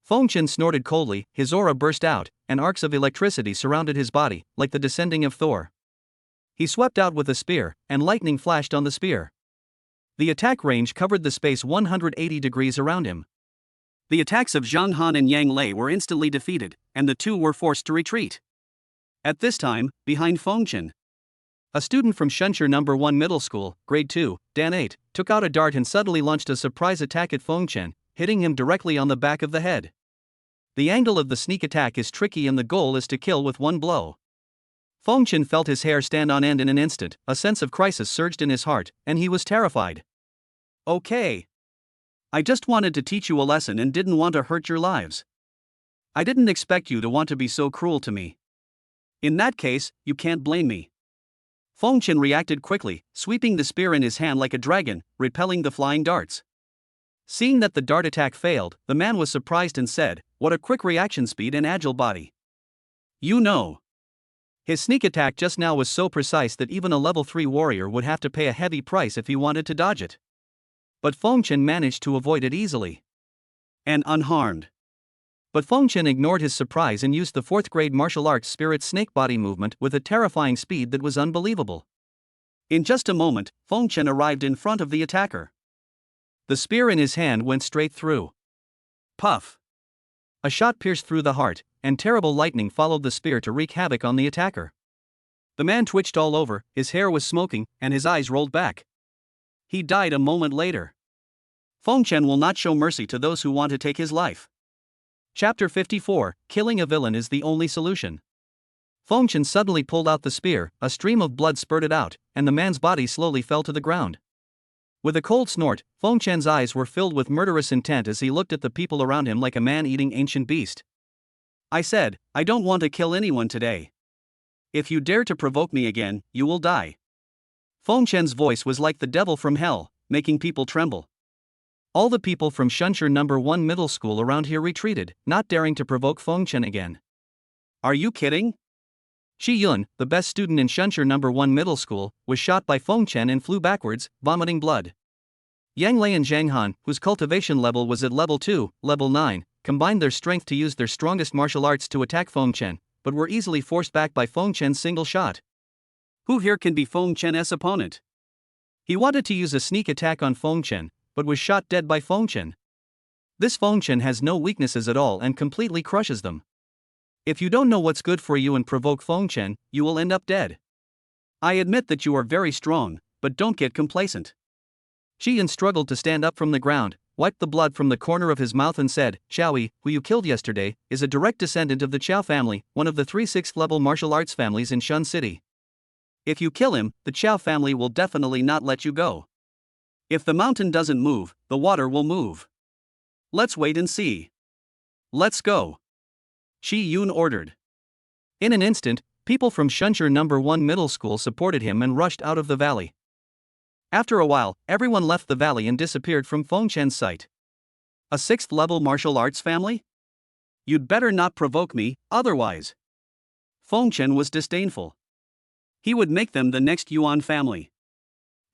Fengchen snorted coldly, his aura burst out, and arcs of electricity surrounded his body, like the descending of Thor. He swept out with a spear, and lightning flashed on the spear. The attack range covered the space 180 degrees around him. The attacks of Zhang Han and Yang Lei were instantly defeated, and the two were forced to retreat. At this time, behind Fengchen, a student from Shunshur No. 1 Middle School, Grade 2, Dan 8, took out a dart and suddenly launched a surprise attack at Fengchen, hitting him directly on the back of the head. The angle of the sneak attack is tricky and the goal is to kill with one blow. Fengchen felt his hair stand on end in an instant, a sense of crisis surged in his heart, and he was terrified. Okay. I just wanted to teach you a lesson and didn't want to hurt your lives. I didn't expect you to want to be so cruel to me. In that case, you can't blame me. Fengchen reacted quickly, sweeping the spear in his hand like a dragon, repelling the flying darts. Seeing that the dart attack failed, the man was surprised and said, "What a quick reaction speed and agile body." You know. His sneak attack just now was so precise that even a level 3 warrior would have to pay a heavy price if he wanted to dodge it. But Fengchen managed to avoid it easily and unharmed. But Fengchen ignored his surprise and used the 4th grade martial arts spirit snake body movement with a terrifying speed that was unbelievable. In just a moment, Fengchen arrived in front of the attacker. The spear in his hand went straight through. Puff! A shot pierced through the heart, and terrible lightning followed the spear to wreak havoc on the attacker. The man twitched all over, his hair was smoking, and his eyes rolled back. He died a moment later. Fengchen will not show mercy to those who want to take his life. Chapter 54, Killing a villain is the only solution. Fengchen suddenly pulled out the spear, a stream of blood spurted out, and the man's body slowly fell to the ground. With a cold snort, Fengchen's eyes were filled with murderous intent as he looked at the people around him like a man-eating ancient beast. I said, I don't want to kill anyone today. If you dare to provoke me again, you will die. Fengchen's voice was like the devil from hell, making people tremble. All the people from Shunshur No. 1 Middle School around here retreated, not daring to provoke Fengchen again. Are you kidding? Shi Yun, the best student in Shunshur No. 1 Middle School, was shot by Fengchen and flew backwards, vomiting blood. Yang Lei and Zhang Han, whose cultivation level was at level 2, level 9, combined their strength to use their strongest martial arts to attack Fengchen, but were easily forced back by Fengchen's single shot. Who here can be Fengchen's opponent? He wanted to use a sneak attack on Fengchen, but was shot dead by Fengchen. This Fengchen has no weaknesses at all and completely crushes them. If you don't know what's good for you and provoke Fengchen, you will end up dead. I admit that you are very strong, but don't get complacent. Shi Yun struggled to stand up from the ground, wiped the blood from the corner of his mouth and said, Xiaoyi, who you killed yesterday, is a direct descendant of the Qiao family, one of the 3 6th-level martial arts families in Shun City. If you kill him, the Qiao family will definitely not let you go. If the mountain doesn't move, the water will move. Let's wait and see. Let's go. Shi Yun ordered. In an instant, people from Shunshur No. 1 Middle School supported him and rushed out of the valley. After a while, everyone left the valley and disappeared from Fengchen's sight. A 6th-level martial arts family? You'd better not provoke me, otherwise. Fengchen was disdainful. He would make them the next Yuan family.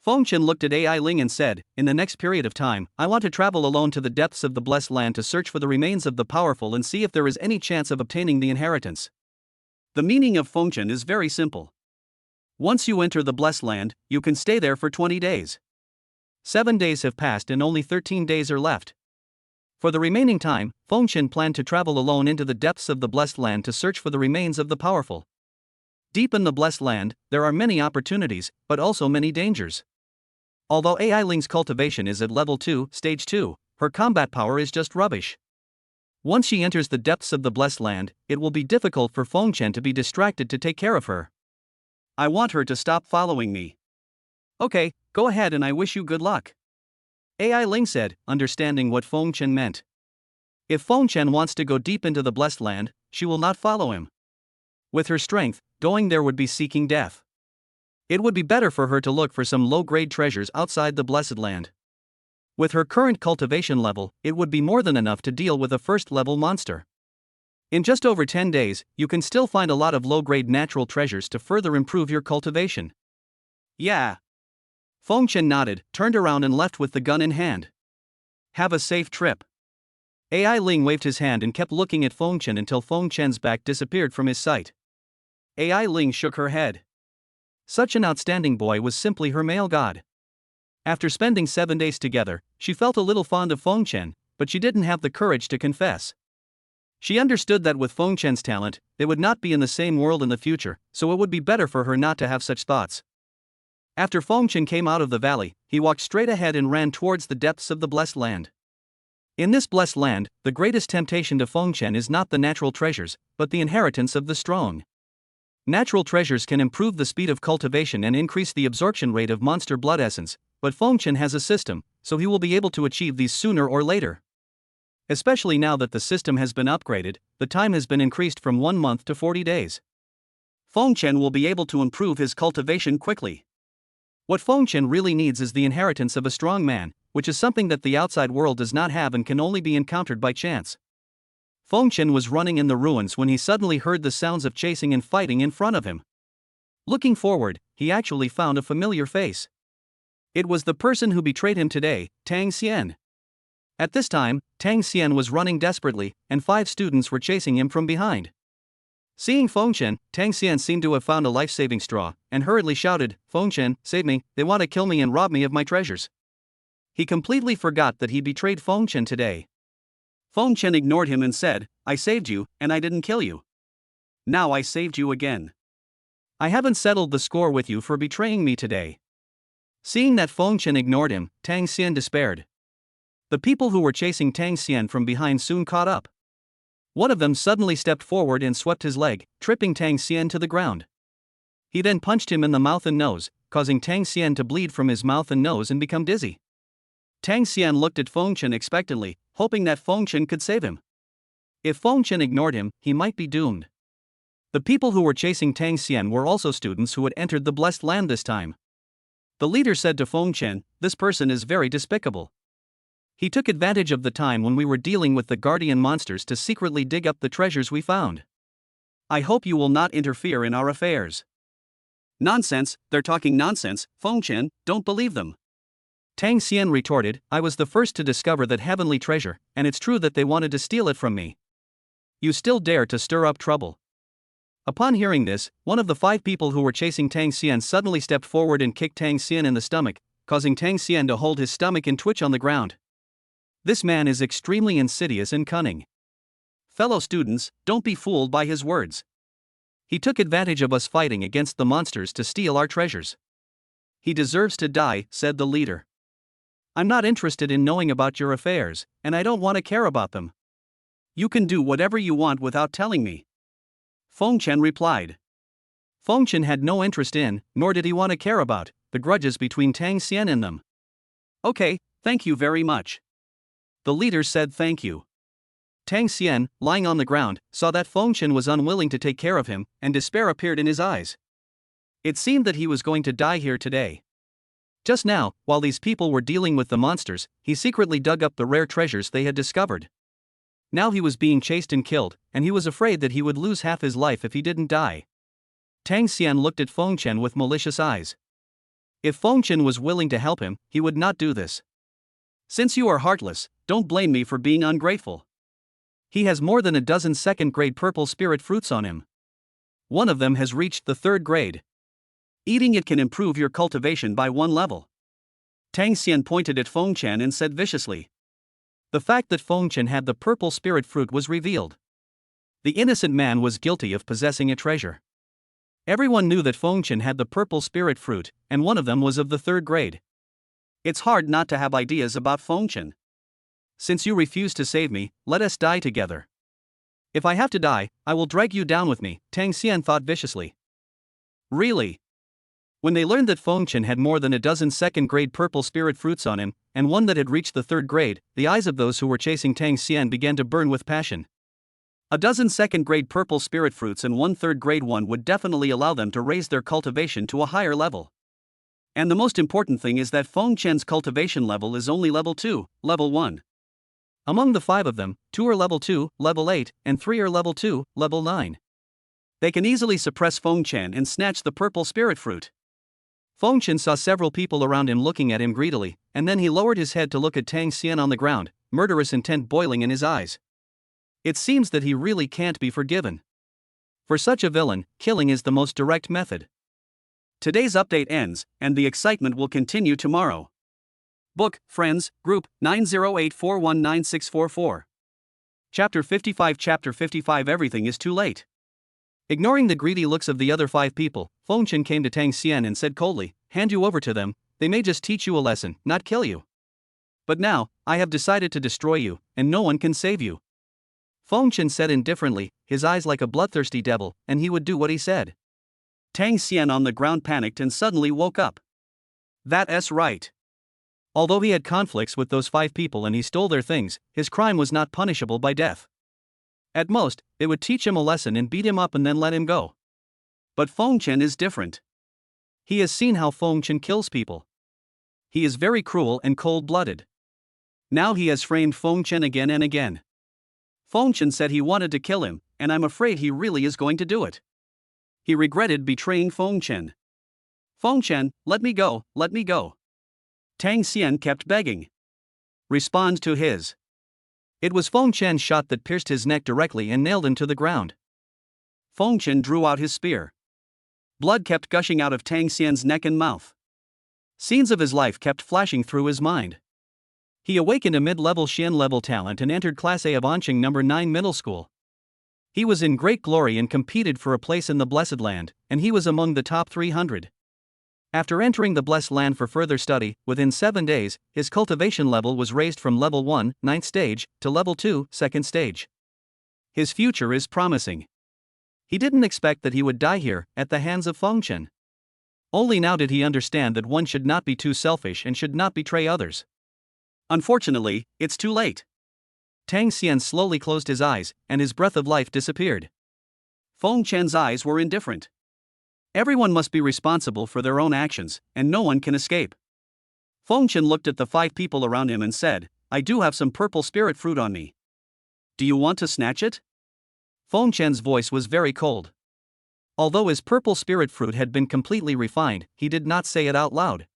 Fengchen looked at Ai Ling and said, in the next period of time, I want to travel alone to the depths of the blessed land to search for the remains of the powerful and see if there is any chance of obtaining the inheritance. The meaning of Fengchen is very simple. Once you enter the blessed land, you can stay there for 20 days. 7 days have passed and only 13 days are left. For the remaining time, Fengchen planned to travel alone into the depths of the blessed land to search for the remains of the powerful. Deep in the blessed land, there are many opportunities, but also many dangers. Although Ai Ling's cultivation is at level 2, stage 2, her combat power is just rubbish. Once she enters the depths of the blessed land, it will be difficult for Fengchen to be distracted to take care of her. I want her to stop following me. Okay, go ahead and I wish you good luck. Ai Ling said, understanding what Fengchen meant. If Fengchen wants to go deep into the blessed land, she will not follow him. With her strength, going there would be seeking death. It would be better for her to look for some low-grade treasures outside the blessed land. With her current cultivation level, it would be more than enough to deal with a first-level monster. In just over 10 days, you can still find a lot of low-grade natural treasures to further improve your cultivation. Yeah. Feng Chen nodded, turned around and left with the gun in hand. Have a safe trip. AI Ling waved his hand and kept looking at Feng Chen until Feng Chen's back disappeared from his sight. AI Ling shook her head. Such an outstanding boy was simply her male god. After spending 7 days together, she felt a little fond of Feng Chen, but she didn't have the courage to confess. She understood that with Feng Chen's talent, they would not be in the same world in the future, so it would be better for her not to have such thoughts. After Feng Chen came out of the valley, he walked straight ahead and ran towards the depths of the blessed land. In this blessed land, the greatest temptation to Feng Chen is not the natural treasures, but the inheritance of the strong. Natural treasures can improve the speed of cultivation and increase the absorption rate of monster blood essence, but Feng Chen has a system, so he will be able to achieve these sooner or later. Especially now that the system has been upgraded, the time has been increased from 1 month to 40 days. Feng Chen will be able to improve his cultivation quickly. What Feng Chen really needs is the inheritance of a strong man, which is something that the outside world does not have and can only be encountered by chance. Feng Chen was running in the ruins when he suddenly heard the sounds of chasing and fighting in front of him. Looking forward, he actually found a familiar face. It was the person who betrayed him today, Tang Xian. At this time, Tang Xian was running desperately, and 5 students were chasing him from behind. Seeing Feng Chen, Tang Xian seemed to have found a life-saving straw, and hurriedly shouted, "Feng Chen, save me, they want to kill me and rob me of my treasures." He completely forgot that he betrayed Feng Chen today. Feng Chen ignored him and said, "I saved you, and I didn't kill you. Now I saved you again. I haven't settled the score with you for betraying me today." Seeing that Feng Chen ignored him, Tang Xian despaired. The people who were chasing Tang Xian from behind soon caught up. One of them suddenly stepped forward and swept his leg, tripping Tang Xian to the ground. He then punched him in the mouth and nose, causing Tang Xian to bleed from his mouth and nose and become dizzy. Tang Xian looked at Feng Chen expectantly, hoping that Feng Chen could save him. If Feng Chen ignored him, he might be doomed. The people who were chasing Tang Xian were also students who had entered the blessed land this time. The leader said to Feng Chen, "This person is very despicable. He took advantage of the time when we were dealing with the guardian monsters to secretly dig up the treasures we found. I hope you will not interfere in our affairs." "Nonsense, they're talking nonsense, Feng Chen, don't believe them." Tang Xian retorted, "I was the first to discover that heavenly treasure, and it's true that they wanted to steal it from me. You still dare to stir up trouble." Upon hearing this, one of the 5 people who were chasing Tang Xian suddenly stepped forward and kicked Tang Xian in the stomach, causing Tang Xian to hold his stomach and twitch on the ground. This man is extremely insidious and cunning. Fellow students, don't be fooled by his words. He took advantage of us fighting against the monsters to steal our treasures. He deserves to die, said the leader. I'm not interested in knowing about your affairs, and I don't want to care about them. You can do whatever you want without telling me. Feng Chen replied. Feng Chen had no interest in, nor did he want to care about, the grudges between Tang Xian and them. Okay, thank you very much. The leader said thank you. Tang Xian, lying on the ground, saw that Feng Chen was unwilling to take care of him, and despair appeared in his eyes. It seemed that he was going to die here today. Just now, while these people were dealing with the monsters, he secretly dug up the rare treasures they had discovered. Now he was being chased and killed, and he was afraid that he would lose half his life if he didn't die. Tang Xian looked at Feng Chen with malicious eyes. If Feng Chen was willing to help him, he would not do this. Since you are heartless, don't blame me for being ungrateful. He has more than a dozen second-grade purple spirit fruits on him. One of them has reached the 3rd grade. Eating it can improve your cultivation by 1 level. Tang Xian pointed at Feng Chen and said viciously. The fact that Feng Chen had the purple spirit fruit was revealed. The innocent man was guilty of possessing a treasure. Everyone knew that Feng Chen had the purple spirit fruit, and one of them was of the 3rd grade. It's hard not to have ideas about Feng Chen. Since you refuse to save me, let us die together. If I have to die, I will drag you down with me, Tang Xian thought viciously. Really? When they learned that Feng Chen had more than a dozen second-grade purple spirit fruits on him, and one that had reached the 3rd grade, the eyes of those who were chasing Tang Xian began to burn with passion. A dozen second-grade purple spirit fruits and 1 3rd-grade one would definitely allow them to raise their cultivation to a higher level. And the most important thing is that Feng Chen's cultivation level is only level 2, level 1. Among the 5 of them, 2 are level 2, level 8, and 3 are level 2, level 9. They can easily suppress Feng Chen and snatch the purple spirit fruit. Feng Chen saw several people around him looking at him greedily, and then he lowered his head to look at Tang Xian on the ground, murderous intent boiling in his eyes. It seems that he really can't be forgiven. For such a villain, killing is the most direct method. Today's update ends, and the excitement will continue tomorrow. Book, Friends, Group, 908419644. Chapter 55. Chapter 55. Everything is too late. Ignoring the greedy looks of the other 5 people, Feng Chen came to Tang Xian and said coldly, "Hand you over to them, they may just teach you a lesson, not kill you. But now, I have decided to destroy you, and no one can save you." Feng Chen said indifferently, his eyes like a bloodthirsty devil, and he would do what he said. Tang Xian on the ground panicked and suddenly woke up. That's right. Although he had conflicts with those 5 people and he stole their things, his crime was not punishable by death. At most, it would teach him a lesson and beat him up and then let him go. But Feng Chen is different. He has seen how Feng Chen kills people. He is very cruel and cold-blooded. Now he has framed Feng Chen again and again. Feng Chen said he wanted to kill him, and I'm afraid he really is going to do it. He regretted betraying Feng Chen. "Feng Chen, let me go, let me go." Tang Xian kept begging. "Respond to his." It was Feng Chen's shot that pierced his neck directly and nailed him to the ground. Feng Chen drew out his spear. Blood kept gushing out of Tang Xian's neck and mouth. Scenes of his life kept flashing through his mind. He awakened a mid-level Xian level talent and entered Class A of Anqing No. 9 Middle School. He was in great glory and competed for a place in the Blessed Land, and he was among the top 300. After entering the Blessed Land for further study, within 7 days, his cultivation level was raised from level 1, 9th stage, to level 2, 2nd stage. His future is promising. He didn't expect that he would die here, at the hands of Feng Chen. Only now did he understand that one should not be too selfish and should not betray others. Unfortunately, it's too late. Tang Xian slowly closed his eyes, and his breath of life disappeared. Feng Chen's eyes were indifferent. Everyone must be responsible for their own actions, and no one can escape. Feng Chen looked at the 5 people around him and said, "I do have some purple spirit fruit on me. Do you want to snatch it?" Feng Chen's voice was very cold. Although his purple spirit fruit had been completely refined, he did not say it out loud.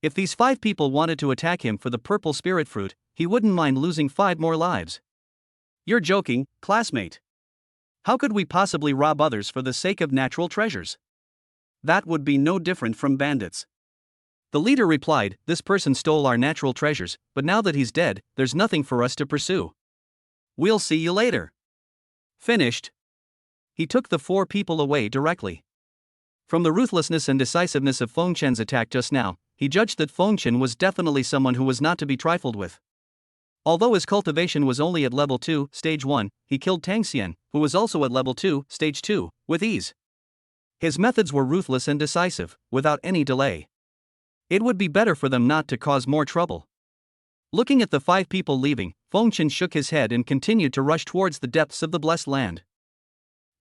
If these 5 people wanted to attack him for the purple spirit fruit, he wouldn't mind losing 5 more lives. "You're joking, classmate. How could we possibly rob others for the sake of natural treasures? That would be no different from bandits." The leader replied, "This person stole our natural treasures, but now that he's dead, there's nothing for us to pursue. We'll see you later." Finished. He took the 4 people away directly. From the ruthlessness and decisiveness of Feng Chen's attack just now, he judged that Feng Chen was definitely someone who was not to be trifled with. Although his cultivation was only at level 2, stage 1, he killed Tang Xian, who was also at level 2, stage 2, with ease. His methods were ruthless and decisive, without any delay. It would be better for them not to cause more trouble. Looking at the 5 people leaving, Feng Chen shook his head and continued to rush towards the depths of the Blessed Land.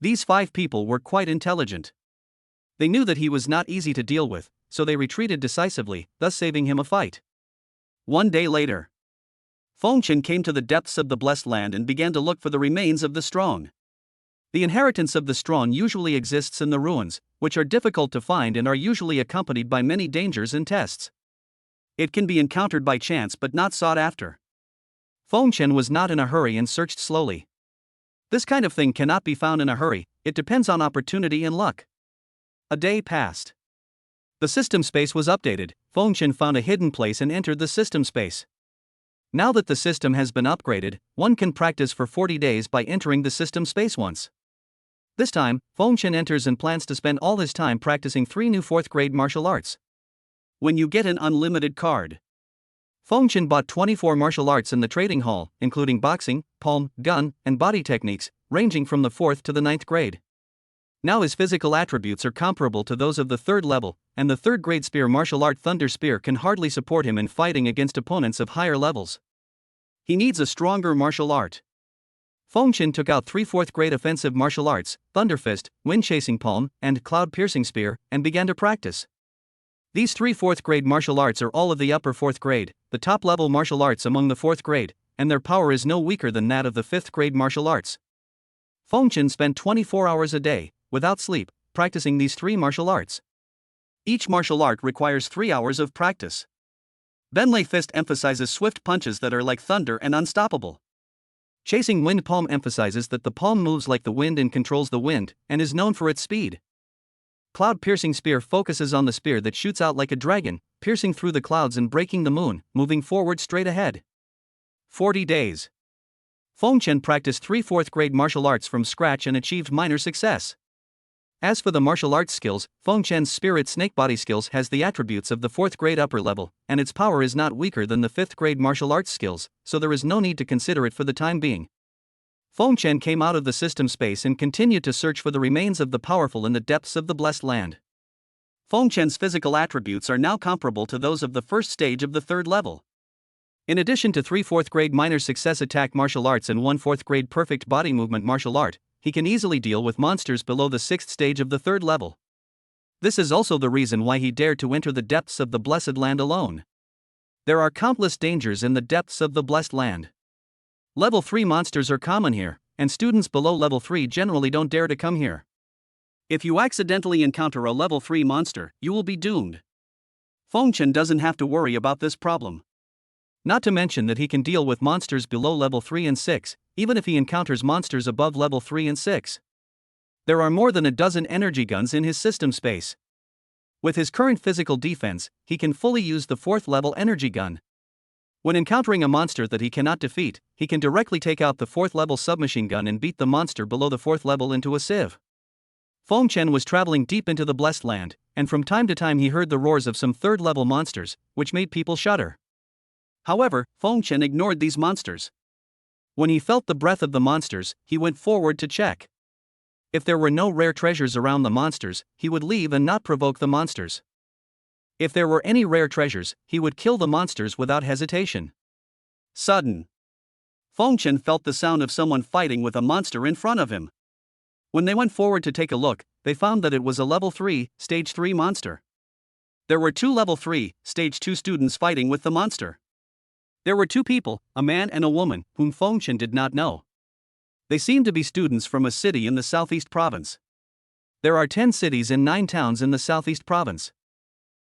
These 5 people were quite intelligent. They knew that he was not easy to deal with, so they retreated decisively, thus saving him a fight. 1 day later, Feng Chen came to the depths of the Blessed Land and began to look for the remains of the strong. The inheritance of the strong usually exists in the ruins, which are difficult to find and are usually accompanied by many dangers and tests. It can be encountered by chance but not sought after. Feng Chen was not in a hurry and searched slowly. This kind of thing cannot be found in a hurry, it depends on opportunity and luck. A day passed. The system space was updated. Feng Chen found a hidden place and entered the system space. Now that the system has been upgraded, one can practice for 40 days by entering the system space once. This time, Feng Chen enters and plans to spend all his time practicing 3 new 4th grade martial arts. When you get an unlimited card. Feng Chen bought 24 martial arts in the trading hall, including boxing, palm, gun, and body techniques, ranging from the 4th to the 9th grade. Now his physical attributes are comparable to those of the 3rd level, and the 3rd grade spear martial art Thunder Spear can hardly support him in fighting against opponents of higher levels. He needs a stronger martial art. Feng Chen took out 3 4th grade offensive martial arts, Thunder Fist, Wind Chasing Palm, and Cloud Piercing Spear, and began to practice. These 3 4th grade martial arts are all of the upper 4th grade, the top level martial arts among the 4th grade, and their power is no weaker than that of the 5th grade martial arts. Fengchen spent 24 hours a day, without sleep, practicing these 3 martial arts. Each martial art requires 3 hours of practice. Benlei Fist emphasizes swift punches that are like thunder and unstoppable. Chasing Wind Palm emphasizes that the palm moves like the wind and controls the wind, and is known for its speed. Cloud Piercing Spear focuses on the spear that shoots out like a dragon, piercing through the clouds and breaking the moon, moving forward straight ahead. 40 days. Fengchen practiced 3 4th grade martial arts from scratch and achieved minor success. As for the martial arts skills, Fengchen's spirit snakebody skills has the attributes of the 4th grade upper level, and its power is not weaker than the 5th grade martial arts skills, so there is no need to consider it for the time being. Fengchen came out of the system space and continued to search for the remains of the powerful in the depths of the blessed land. Fengchen's physical attributes are now comparable to those of the first stage of the 3rd level. In addition to 3 4th grade minor success attack martial arts and 1 4th grade perfect body movement martial art, he can easily deal with monsters below the 6th stage of the 3rd level. This is also the reason why he dared to enter the depths of the blessed land alone. There are countless dangers in the depths of the blessed land. Level 3 monsters are common here, and students below level 3 generally don't dare to come here. If you accidentally encounter a level 3 monster, you will be doomed. Fengchen doesn't have to worry about this problem. Not to mention that he can deal with monsters below level 3 and 6, even if he encounters monsters above level 3 and 6. There are more than a dozen energy guns in his system space. With his current physical defense, he can fully use the 4th level energy gun. When encountering a monster that he cannot defeat, he can directly take out the 4th level submachine gun and beat the monster below the 4th level into a sieve. Fengchen was traveling deep into the blessed land, and from time to time he heard the roars of some 3rd level monsters, which made people shudder. However, Fengchen ignored these monsters. When he felt the breath of the monsters, he went forward to check. If there were no rare treasures around the monsters, he would leave and not provoke the monsters. If there were any rare treasures, he would kill the monsters without hesitation. Sudden. Fengchen felt the sound of someone fighting with a monster in front of him. When they went forward to take a look, they found that it was a level 3, stage 3 monster. There were 2 level 3, stage 2 students fighting with the monster. There were 2 people, a man and a woman, whom Fengchen did not know. They seemed to be students from a city in the southeast province. There are 10 cities and 9 towns in the southeast province.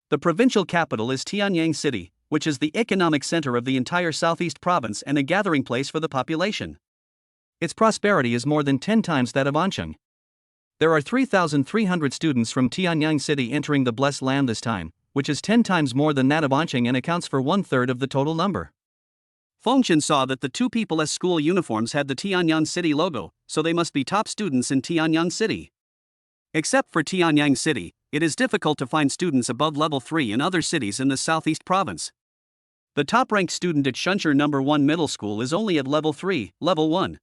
The provincial capital is Tianyang City, which is the economic center of the entire southeast province and a gathering place for the population. Its prosperity is more than 10 times that of Ansheng. There are 3,300 students from Tianyang City entering the blessed land this time, which is 10 times more than that of Ansheng and accounts for 1/3 of the total number. Fengchen saw that the 2 people as school uniforms had the Tianyang City logo, so they must be top students in Tianyang City. Except for Tianyang City, it is difficult to find students above level 3 in other cities in the southeast province. The top-ranked student at Shunshur No. 1 Middle School is only at level 3, level 1.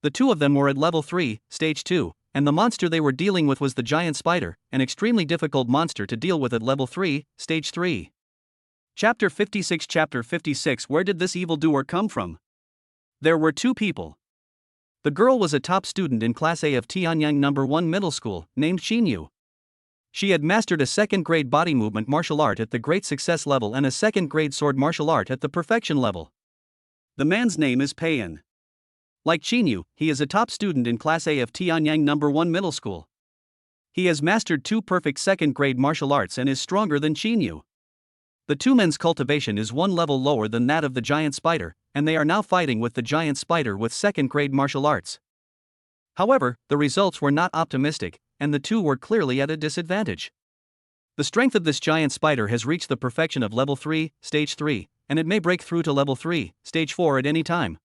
The 2 of them were at level 3, stage 2, and the monster they were dealing with was the giant spider, an extremely difficult monster to deal with at level 3, stage 3. Chapter 56. Where did this evildoer come from? There were 2 people. The girl was a top student in Class A of Tianyang No. 1 Middle School, named Xinyu. She had mastered a 2nd grade body movement martial art at the great success level and a 2nd grade sword martial art at the perfection level. The man's name is Payan. Like Xinyu, he is a top student in Class A of Tianyang No. 1 Middle School. He has mastered 2 perfect 2nd grade martial arts and is stronger than Xinyu. The 2 men's cultivation is 1 level lower than that of the giant spider, and they are now fighting with the giant spider with 2nd grade martial arts. However, the results were not optimistic, and the 2 were clearly at a disadvantage. The strength of this giant spider has reached the perfection of level 3, stage 3, and it may break through to level 3, stage 4 at any time.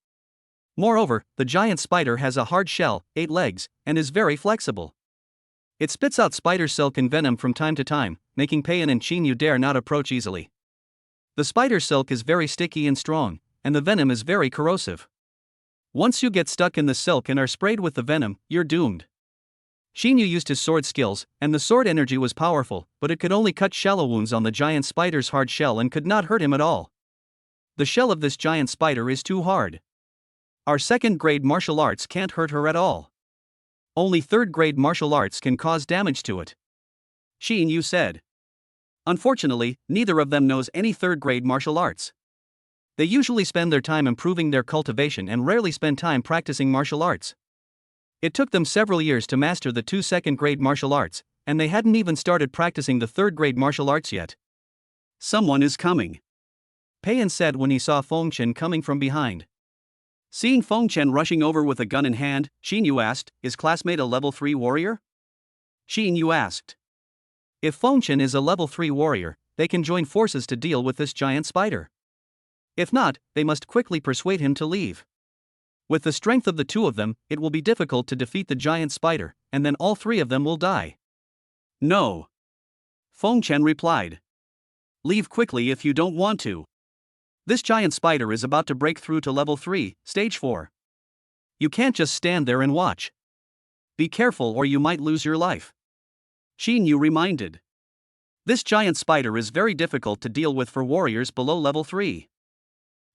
Moreover, the giant spider has a hard shell, 8 legs, and is very flexible. It spits out spider silk and venom from time to time, making Payan and Xinyu dare not approach easily. The spider silk is very sticky and strong, and the venom is very corrosive. Once you get stuck in the silk and are sprayed with the venom, you're doomed. Xinyu used his sword skills, and the sword energy was powerful, but it could only cut shallow wounds on the giant spider's hard shell and could not hurt him at all. The shell of this giant spider is too hard. Our 2nd grade martial arts can't hurt her at all. Only 3rd grade martial arts can cause damage to it. Xinyu said. Unfortunately, neither of them knows any 3rd grade martial arts. They usually spend their time improving their cultivation and rarely spend time practicing martial arts. It took them several years to master the 2 second-grade martial arts, and they hadn't even started practicing the third-grade martial arts yet. Someone is coming, Peiyan said when he saw Feng Chen coming from behind. Seeing Feng Chen rushing over with a gun in hand, Xin Yu asked, "Is classmate a level 3 warrior?" Xin Yu asked. If Feng Chen is a level 3 warrior, they can join forces to deal with this giant spider. If not, they must quickly persuade him to leave. With the strength of the two of them, it will be difficult to defeat the giant spider, and then all three of them will die. No, Feng Chen replied. Leave quickly if you don't want to. This giant spider is about to break through to level 3, stage 4. You can't just stand there and watch. Be careful or you might lose your life. Xin Yu reminded. This giant spider is very difficult to deal with for warriors below level 3.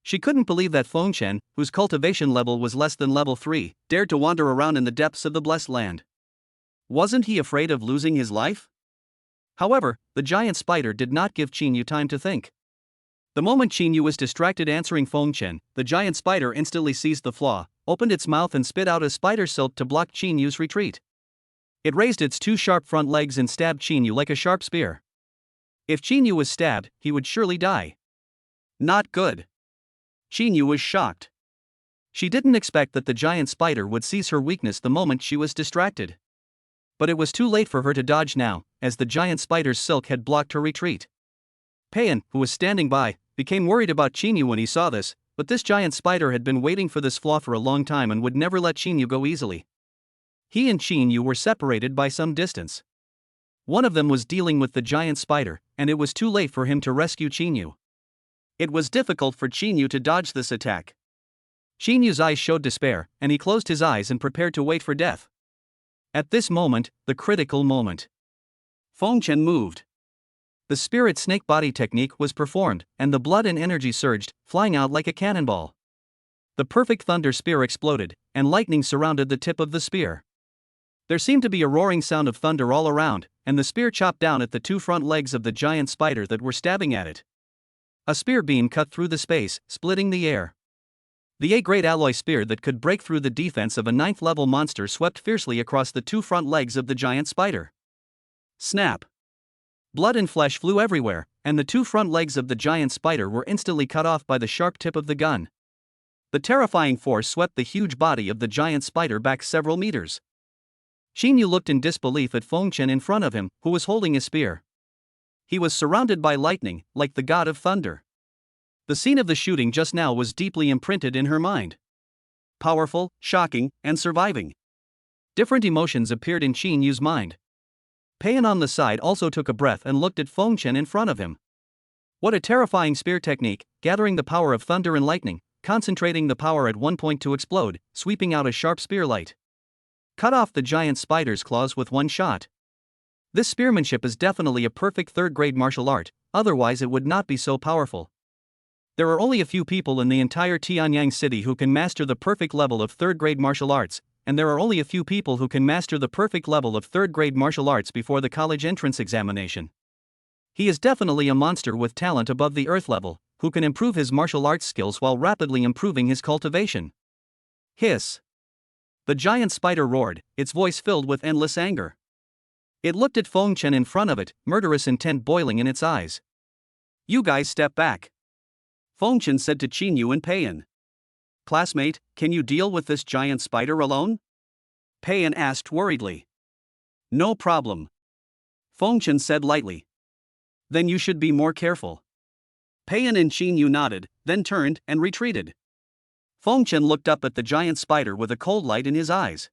She couldn't believe that Feng Chen, whose cultivation level was less than level 3, dared to wander around in the depths of the Blessed Land. Wasn't he afraid of losing his life? However, the giant spider did not give Xin Yu time to think. The moment Xin Yu was distracted answering Feng Chen, the giant spider instantly seized the flaw, opened its mouth and spit out a spider silk to block Xin Yu's retreat. It raised its two sharp front legs and stabbed Xin Yu like a sharp spear. If Xin Yu was stabbed, he would surely die. Not good. Xin Yu was shocked. She didn't expect that the giant spider would seize her weakness the moment she was distracted. But it was too late for her to dodge now, as the giant spider's silk had blocked her retreat. Peiyan, who was standing by, became worried about Xin Yu when he saw this, but this giant spider had been waiting for this flaw for a long time and would never let Xin Yu go easily. He and Xin Yu were separated by some distance. One of them was dealing with the giant spider, and it was too late for him to rescue Xin Yu. It was difficult for Xin Yu to dodge this attack. Xin Yu's eyes showed despair, and he closed his eyes and prepared to wait for death. At this moment, the critical moment, Feng Chen moved. The spirit snake body technique was performed, and the blood and energy surged, flying out like a cannonball. The perfect thunder spear exploded, and lightning surrounded the tip of the spear. There seemed to be a roaring sound of thunder all around, and the spear chopped down at the two front legs of the giant spider that were stabbing at it. A spear beam cut through the space, splitting the air. The A-grade alloy spear that could break through the defense of a 9th-level monster swept fiercely across the two front legs of the giant spider. Snap! Blood and flesh flew everywhere, and the two front legs of the giant spider were instantly cut off by the sharp tip of the gun. The terrifying force swept the huge body of the giant spider back several meters. Xin Yu looked in disbelief at Feng Chen in front of him, who was holding a spear. He was surrounded by lightning, like the god of thunder. The scene of the shooting just now was deeply imprinted in her mind. Powerful, shocking, and surviving. Different emotions appeared in Xin Yu's mind. Peiyan on the side also took a breath and looked at Feng Chen in front of him. What a terrifying spear technique, gathering the power of thunder and lightning, concentrating the power at one point to explode, sweeping out a sharp spear light. Cut off the giant spider's claws with one shot. This spearmanship is definitely a perfect third-grade martial art, otherwise it would not be so powerful. There are only a few people in the entire Tianyang city who can master the perfect level of third-grade martial arts, and there are only a few people who can master the perfect level of third-grade martial arts before the college entrance examination. He is definitely a monster with talent above the earth level, who can improve his martial arts skills while rapidly improving his cultivation. Hiss! The giant spider roared, its voice filled with endless anger. It looked at Feng Chen in front of it, murderous intent boiling in its eyes. You guys step back, Feng Chen said to Xin Yu and Peiyan. Classmate, can you deal with this giant spider alone? Peiyan asked worriedly. No problem, Feng Chen said lightly. Then you should be more careful. Peiyan and Xin Yu nodded, then turned and retreated. Feng Chen looked up at the giant spider with a cold light in his eyes.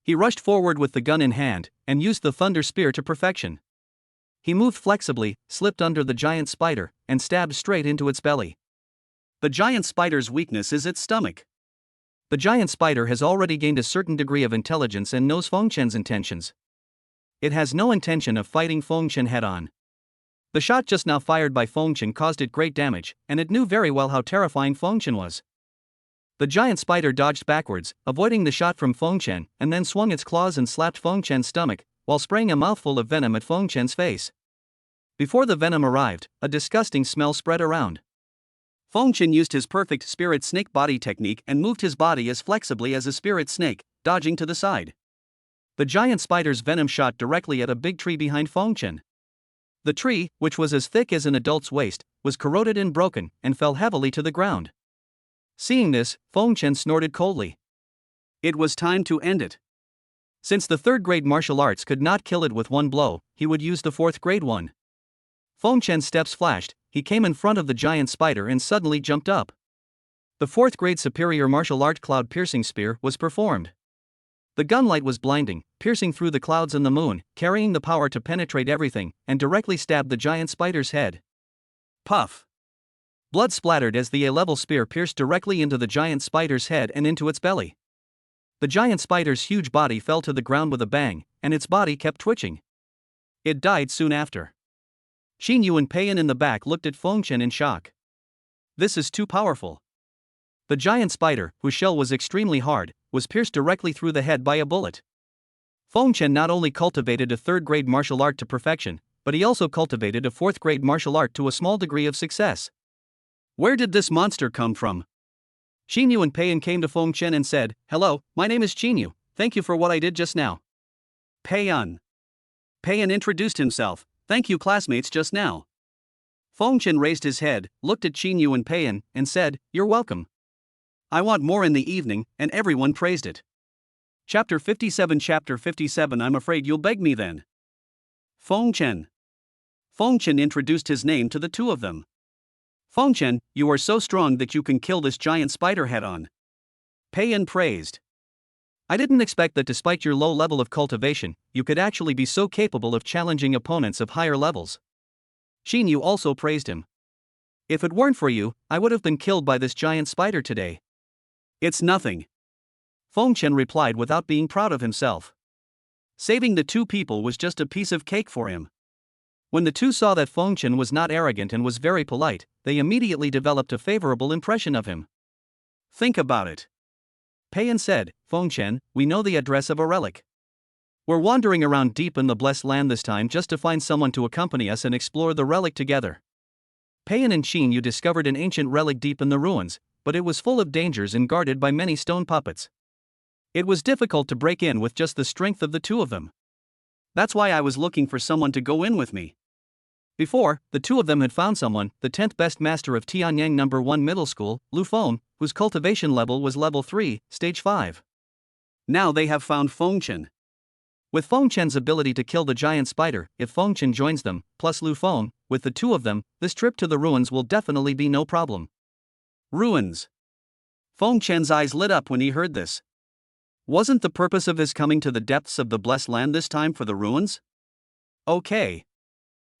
He rushed forward with the gun in hand, and used the thunder spear to perfection. He moved flexibly, slipped under the giant spider, and stabbed straight into its belly. The giant spider's weakness is its stomach. The giant spider has already gained a certain degree of intelligence and knows Feng Chen's intentions. It has no intention of fighting Feng Chen head-on. The shot just now fired by Feng Chen caused it great damage, and it knew very well how terrifying Feng Chen was. The giant spider dodged backwards, avoiding the shot from Feng Chen, and then swung its claws and slapped Feng Chen's stomach, while spraying a mouthful of venom at Feng Chen's face. Before the venom arrived, a disgusting smell spread around. Feng Chen used his perfect spirit snake body technique and moved his body as flexibly as a spirit snake, dodging to the side. The giant spider's venom shot directly at a big tree behind Feng Chen. The tree, which was as thick as an adult's waist, was corroded and broken and fell heavily to the ground. Seeing this, Feng Chen snorted coldly. It was time to end it. Since the third-grade martial arts could not kill it with one blow, he would use the fourth-grade one. Feng Chen's steps flashed, he came in front of the giant spider and suddenly jumped up. The fourth-grade superior martial art cloud-piercing spear was performed. The gunlight was blinding, piercing through the clouds and the moon, carrying the power to penetrate everything, and directly stabbed the giant spider's head. Puff! Blood splattered as the A-level spear pierced directly into the giant spider's head and into its belly. The giant spider's huge body fell to the ground with a bang, and its body kept twitching. It died soon after. Xin Yu and Peiyan in the back looked at Feng Chen in shock. This is too powerful. The giant spider, whose shell was extremely hard, was pierced directly through the head by a bullet. Feng Chen not only cultivated a third-grade martial art to perfection, but he also cultivated a fourth-grade martial art to a small degree of success. Where did this monster come from? Xin Yu and Peiyan came to Feng Chen and said, "Hello, my name is Xin Yu, thank you for what I did just now." Peiyan introduced himself, "Thank you classmates just now." Feng Chen raised his head, looked at Xin Yu and Peiyan, and said, "You're welcome. I want more in the evening," and everyone praised it. Chapter 57 I'm afraid you'll beg me then. Feng Chen introduced his name to the two of them. "Feng Chen, you are so strong that you can kill this giant spider head-on." Peiyan praised. "I didn't expect that despite your low level of cultivation, you could actually be so capable of challenging opponents of higher levels." Xin Yu also praised him. "If it weren't for you, I would have been killed by this giant spider today." "It's nothing," Feng Chen replied without being proud of himself. Saving the two people was just a piece of cake for him. When the two saw that Feng Chen was not arrogant and was very polite, they immediately developed a favorable impression of him. "Think about it," Peiyan said. "Feng Chen, we know the address of a relic. We're wandering around deep in the blessed land this time just to find someone to accompany us and explore the relic together." Peiyan and Xin Yu discovered an ancient relic deep in the ruins, but it was full of dangers and guarded by many stone puppets. It was difficult to break in with just the strength of the two of them. That's why I was looking for someone to go in with me. Before, the two of them had found someone, the 10th best master of Tianyang No. 1 Middle School, Lu Feng, whose cultivation level was level 3, stage 5. Now they have found Feng Chen. With Feng Chen's ability to kill the giant spider, if Feng Chen joins them, plus Lu Feng, with the two of them, this trip to the ruins will definitely be no problem. Ruins. Feng Chen's eyes lit up when he heard this. Wasn't the purpose of his coming to the depths of the blessed land this time for the ruins? Okay.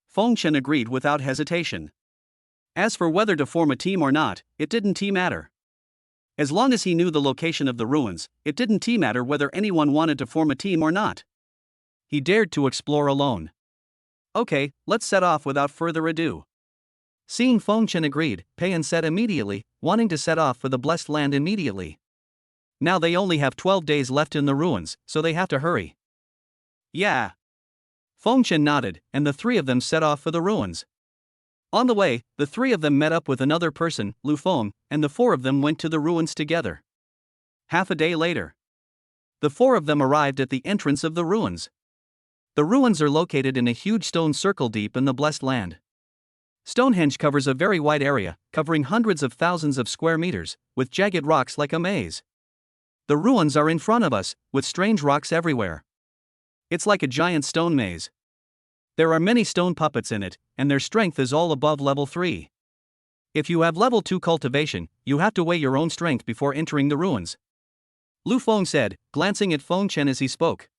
Feng Chen agreed without hesitation. As for whether to form a team or not, it didn't matter. As long as he knew the location of the ruins, it didn't matter whether anyone wanted to form a team or not. He dared to explore alone. Okay, let's set off without further ado. Seeing Feng Chen agreed, Peiyan said immediately, wanting to set off for the blessed land immediately. Now they only have 12 days left in the ruins, so they have to hurry. Yeah. Feng Chen nodded, and the three of them set off for the ruins. On the way, the three of them met up with another person, Lu Feng, and the four of them went to the ruins together. Half a day later, the four of them arrived at the entrance of the ruins. The ruins are located in a huge stone circle deep in the blessed land. Stonehenge covers a very wide area, covering hundreds of thousands of square meters, with jagged rocks like a maze. The ruins are in front of us, with strange rocks everywhere. It's like a giant stone maze. There are many stone puppets in it, and their strength is all above level 3. If you have level 2 cultivation, you have to weigh your own strength before entering the ruins. Lu Feng said, glancing at Feng Chen as he spoke.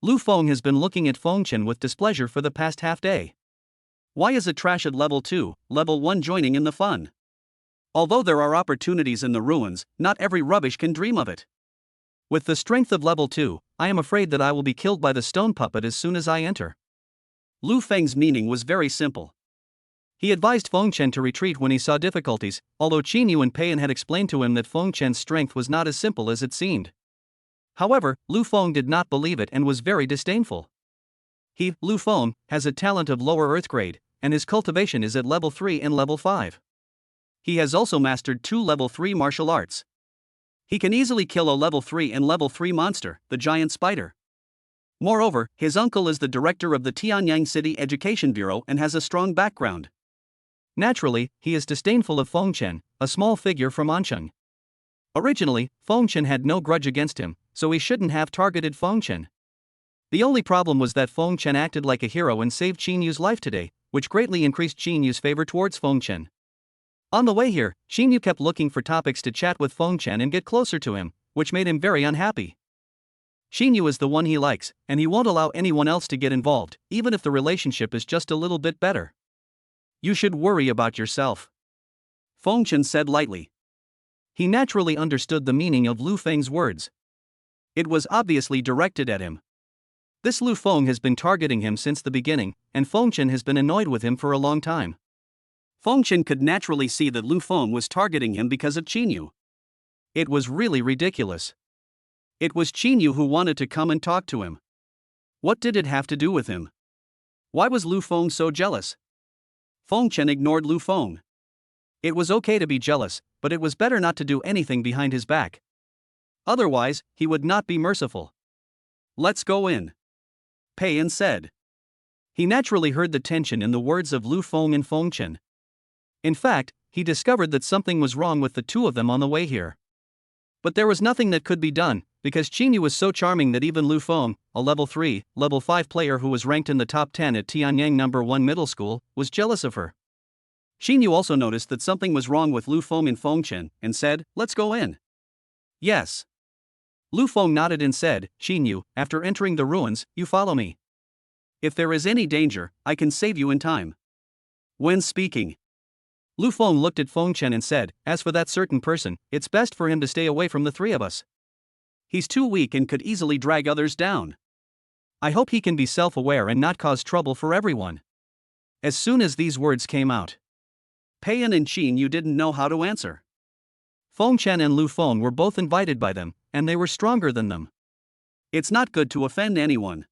Lu Feng has been looking at Feng Chen with displeasure for the past half day. Why is a trash at level 2, level 1 joining in the fun? Although there are opportunities in the ruins, not every rubbish can dream of it. With the strength of level 2, I am afraid that I will be killed by the stone puppet as soon as I enter. Lu Feng's meaning was very simple. He advised Feng Chen to retreat when he saw difficulties, although Xin Yu and Peiyan had explained to him that Feng Chen's strength was not as simple as it seemed. However, Lu Feng did not believe it and was very disdainful. He, Lu Feng, has a talent of lower earth grade, and his cultivation is at level 3 and level 5. He has also mastered 2 level 3 martial arts. He can easily kill a level 3 and level 3 monster, the giant spider. Moreover, his uncle is the director of the Tianyang City Education Bureau and has a strong background. Naturally, he is disdainful of Fengchen, a small figure from Ansheng. Originally, Fengchen had no grudge against him, so he shouldn't have targeted Fengchen. The only problem was that Fengchen acted like a hero and saved Qinyu's life today, which greatly increased Qinyu's favor towards Fengchen. On the way here, Qinyu kept looking for topics to chat with Fengchen and get closer to him, which made him very unhappy. Qinyu is the one he likes, and he won't allow anyone else to get involved, even if the relationship is just a little bit better. You should worry about yourself, Fengchen said lightly. He naturally understood the meaning of Lu Feng's words. It was obviously directed at him. This Lu Feng has been targeting him since the beginning, and Fengchen has been annoyed with him for a long time. Fengchen could naturally see that Lu Feng was targeting him because of Qinyu. It was really ridiculous. It was Qinyu who wanted to come and talk to him. What did it have to do with him? Why was Lu Feng so jealous? Fengchen ignored Lu Feng. It was okay to be jealous, but it was better not to do anything behind his back. Otherwise, he would not be merciful. Let's go in, Pei-en said. He naturally heard the tension in the words of Lu Feng and Fengchen. In fact, he discovered that something was wrong with the two of them on the way here. But there was nothing that could be done, because Qinyu was so charming that even Lu Feng, a level 3, level 5 player who was ranked in the top 10 at Tianyang No. 1 middle school, was jealous of her. Qinyu also noticed that something was wrong with Lu Feng and Fengchen, and said, "Let's go in." Yes. Lu Feng nodded and said, "Qinyu, after entering the ruins, you follow me. If there is any danger, I can save you in time." When speaking, Lu Feng looked at Fengchen and said, "As for that certain person, it's best for him to stay away from the three of us. He's too weak and could easily drag others down. I hope he can be self-aware and not cause trouble for everyone." As soon as these words came out, Pei-en and Qinyu didn't know how to answer. Fengchen and Lu Feng were both invited by them, and they were stronger than them. It's not good to offend anyone.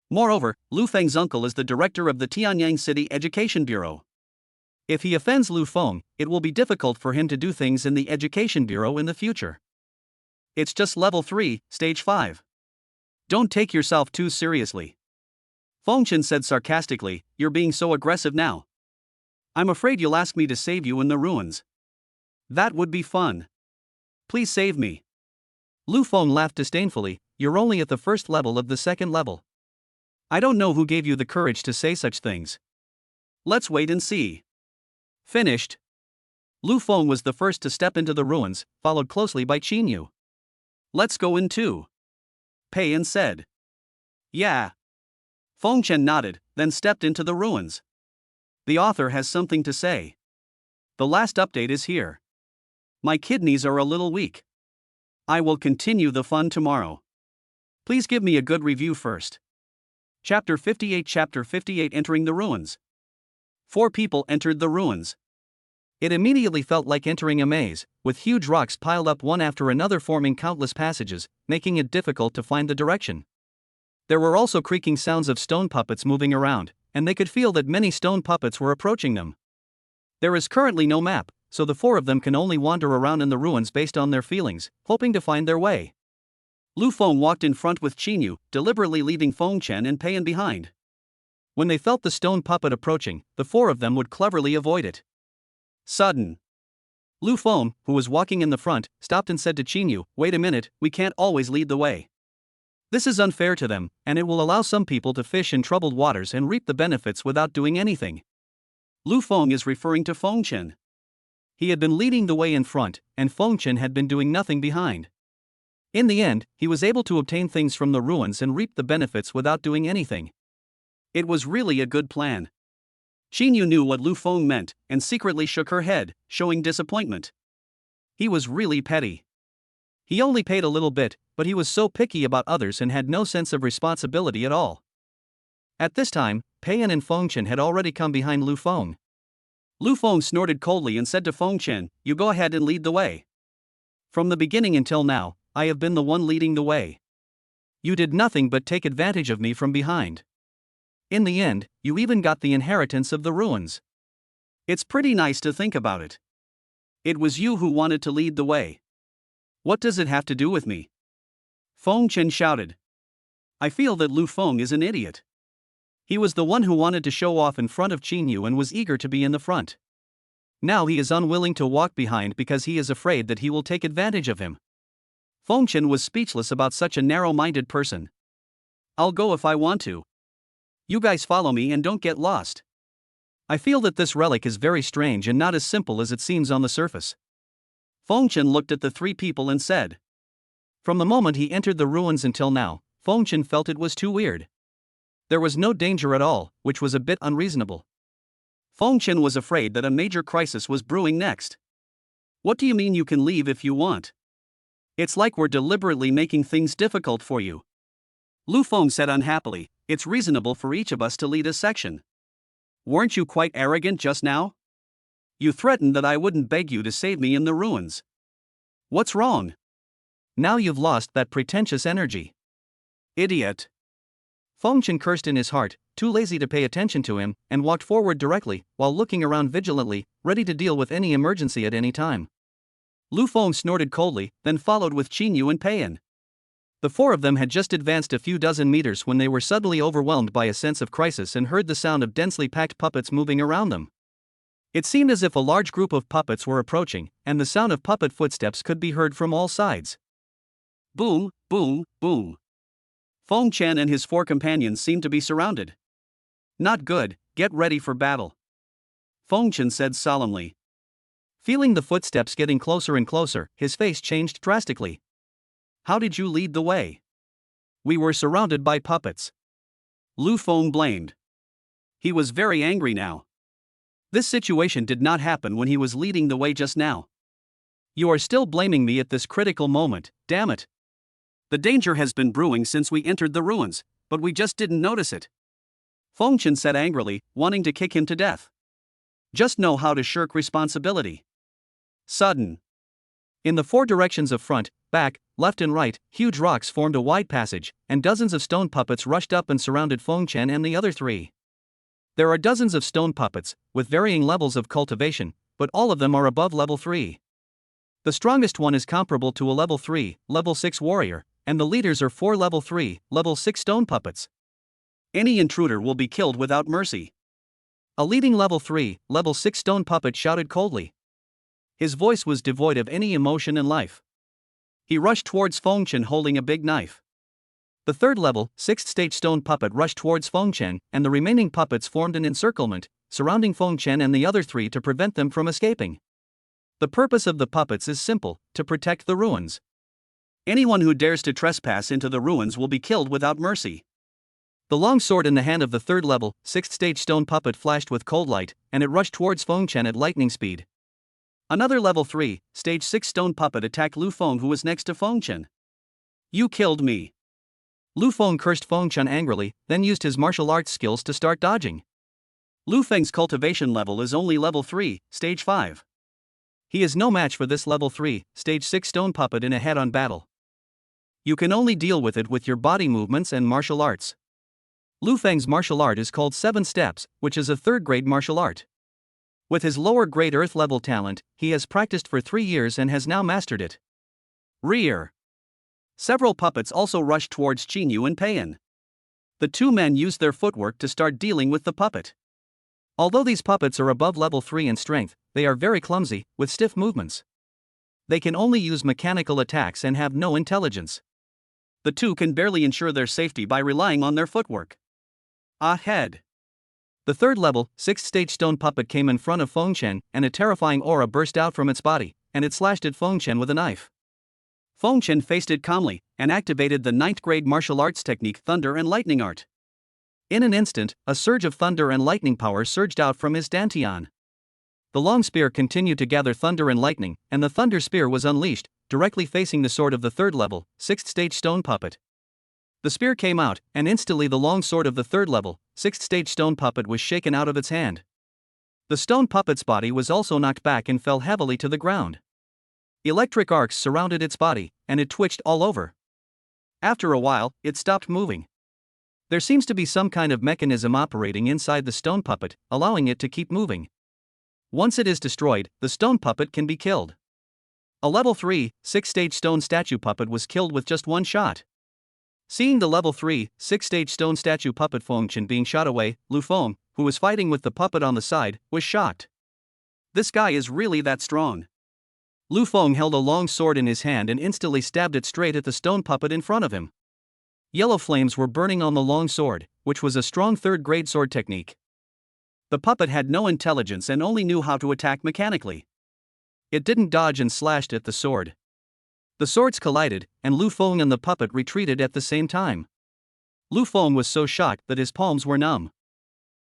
Moreover, Lu Feng's uncle is the director of the Tianyang City Education Bureau. If he offends Lu Feng, it will be difficult for him to do things in the Education Bureau in the future. It's just level 3, stage 5. Don't take yourself too seriously, Fengchen said sarcastically. "You're being so aggressive now. I'm afraid you'll ask me to save you in the ruins. That would be fun. Please save me." Lu Feng laughed disdainfully. "You're only at the first level of the second level. I don't know who gave you the courage to say such things. Let's wait and see." Finished. Lu Feng was the first to step into the ruins, followed closely by Qinyu. "Let's go in too," Pei-en said. "Yeah." Fengchen nodded, then stepped into the ruins. The author has something to say. The last update is here. My kidneys are a little weak. I will continue the fun tomorrow. Please give me a good review first. Chapter 58 Entering the Ruins. 4 people entered the ruins. It immediately felt like entering a maze, with huge rocks piled up one after another forming countless passages, making it difficult to find the direction. There were also creaking sounds of stone puppets moving around, and they could feel that many stone puppets were approaching them. There is currently no map, so the 4 of them can only wander around in the ruins based on their feelings, hoping to find their way. Lu Feng walked in front with Qinyu, deliberately leaving Fengchen and Pei-en behind. When they felt the stone puppet approaching, the 4 of them would cleverly avoid it. Sudden. Lu Feng, who was walking in the front, stopped and said to Qinyu, "Wait a minute, we can't always lead the way. This is unfair to them, and it will allow some people to fish in troubled waters and reap the benefits without doing anything." Lu Feng is referring to Fengchen. He had been leading the way in front, and Fengchen had been doing nothing behind. In the end, he was able to obtain things from the ruins and reap the benefits without doing anything. It was really a good plan. Qinyu knew what Lu Feng meant, and secretly shook her head, showing disappointment. He was really petty. He only paid a little bit, but he was so picky about others and had no sense of responsibility at all. At this time, Pei-en and Fengchen had already come behind Lu Feng. Lu Feng snorted coldly and said to Fengchen, "You go ahead and lead the way. From the beginning until now, I have been the one leading the way. You did nothing but take advantage of me from behind. In the end, you even got the inheritance of the ruins. It's pretty nice to think about it. It was you who wanted to lead the way. What does it have to do with me? Feng Chen shouted. I feel that Lu Feng is an idiot. He was the one who wanted to show off in front of Qin Yu and was eager to be in the front. Now he is unwilling to walk behind because he is afraid that he will take advantage of him. Feng Chen was speechless about such a narrow-minded person. I'll go if I want to. You guys follow me and don't get lost. I feel that this relic is very strange and not as simple as it seems on the surface. Feng Chen looked at the three people and said. From the moment he entered the ruins until now, Feng Chen felt it was too weird. There was no danger at all, which was a bit unreasonable. Feng Chen was afraid that a major crisis was brewing next. What do you mean you can leave if you want? It's like we're deliberately making things difficult for you. Lu Feng said unhappily, it's reasonable for each of us to lead a section. Weren't you quite arrogant just now? You threatened that I wouldn't beg you to save me in the ruins. What's wrong? Now you've lost that pretentious energy. Idiot. Feng Chen cursed in his heart, too lazy to pay attention to him, and walked forward directly, while looking around vigilantly, ready to deal with any emergency at any time. Lu Feng snorted coldly, then followed with Qin Yu and Peiyan. The four of them had just advanced a few dozen meters when they were suddenly overwhelmed by a sense of crisis and heard the sound of densely packed puppets moving around them. It seemed as if a large group of puppets were approaching, and the sound of puppet footsteps could be heard from all sides. Boom, boom, boom. Feng Chen and his four companions seemed to be surrounded. Not good, get ready for battle. Feng Chen said solemnly. Feeling the footsteps getting closer and closer, his face changed drastically. How did you lead the way? We were surrounded by puppets. Lu Feng blamed. He was very angry now. This situation did not happen when he was leading the way just now. You are still blaming me at this critical moment, damn it. The danger has been brewing since we entered the ruins, but we just didn't notice it. Feng Chen said angrily, wanting to kick him to death. Just know how to shirk responsibility. Sudden. In the four directions of front, back, left and right, huge rocks formed a wide passage, and dozens of stone puppets rushed up and surrounded Feng Chen and the other three. There are dozens of stone puppets, with varying levels of cultivation, but all of them are above level 3. The strongest one is comparable to a level 3, level 6 warrior, and the leaders are 4 level 3, level 6 stone puppets. Any intruder will be killed without mercy. A leading level 3, level 6 stone puppet shouted coldly. His voice was devoid of any emotion and life. He rushed towards Feng Chen holding a big knife. The third level, 6th stage stone puppet rushed towards Feng Chen, and the remaining puppets formed an encirclement, surrounding Feng Chen and the other three to prevent them from escaping. The purpose of the puppets is simple, to protect the ruins. Anyone who dares to trespass into the ruins will be killed without mercy. The long sword in the hand of the third level, 6th stage stone puppet flashed with cold light, and it rushed towards Feng Chen at lightning speed. Another level 3, stage 6 stone puppet attacked Lu Feng, who was next to Feng Chen. You killed me. Lu Feng cursed Feng Chen angrily, then used his martial arts skills to start dodging. Lu Feng's cultivation level is only level 3, stage 5. He is no match for this level 3, stage 6 stone puppet in a head-on battle. You can only deal with it with your body movements and martial arts. Lu Feng's martial art is called 7 Steps, which is a third-grade martial art. With his lower-grade earth-level talent, he has practiced for 3 years and has now mastered it. Rear. Several puppets also rushed towards Qin Yu and Peiyan. The two men used their footwork to start dealing with the puppet. Although these puppets are above level 3 in strength, they are very clumsy, with stiff movements. They can only use mechanical attacks and have no intelligence. The two can barely ensure their safety by relying on their footwork. Ahead. The third level, 6th stage stone puppet came in front of Feng Chen, and a terrifying aura burst out from its body, and it slashed at Feng Chen with a knife. Feng Chen faced it calmly, and activated the 9th grade martial arts technique Thunder and Lightning Art. In an instant, a surge of thunder and lightning power surged out from his dantian. The long spear continued to gather thunder and lightning, and the thunder spear was unleashed, directly facing the sword of the third level, 6th stage stone puppet. The spear came out, and instantly the long sword of the third level, 6th stage stone puppet was shaken out of its hand. The stone puppet's body was also knocked back and fell heavily to the ground. Electric arcs surrounded its body, and it twitched all over. After a while, it stopped moving. There seems to be some kind of mechanism operating inside the stone puppet, allowing it to keep moving. Once it is destroyed, the stone puppet can be killed. A level 3, 6-stage stone statue puppet was killed with just one shot. Seeing the level 3, 6-stage stone statue puppet Fengchen being shot away, Lu Feng, who was fighting with the puppet on the side, was shocked. This guy is really that strong. Lu Feng held a long sword in his hand and instantly stabbed it straight at the stone puppet in front of him. Yellow flames were burning on the long sword, which was a strong third-grade sword technique. The puppet had no intelligence and only knew how to attack mechanically. It didn't dodge and slashed at the sword. The swords collided, and Lu Feng and the puppet retreated at the same time. Lu Feng was so shocked that his palms were numb.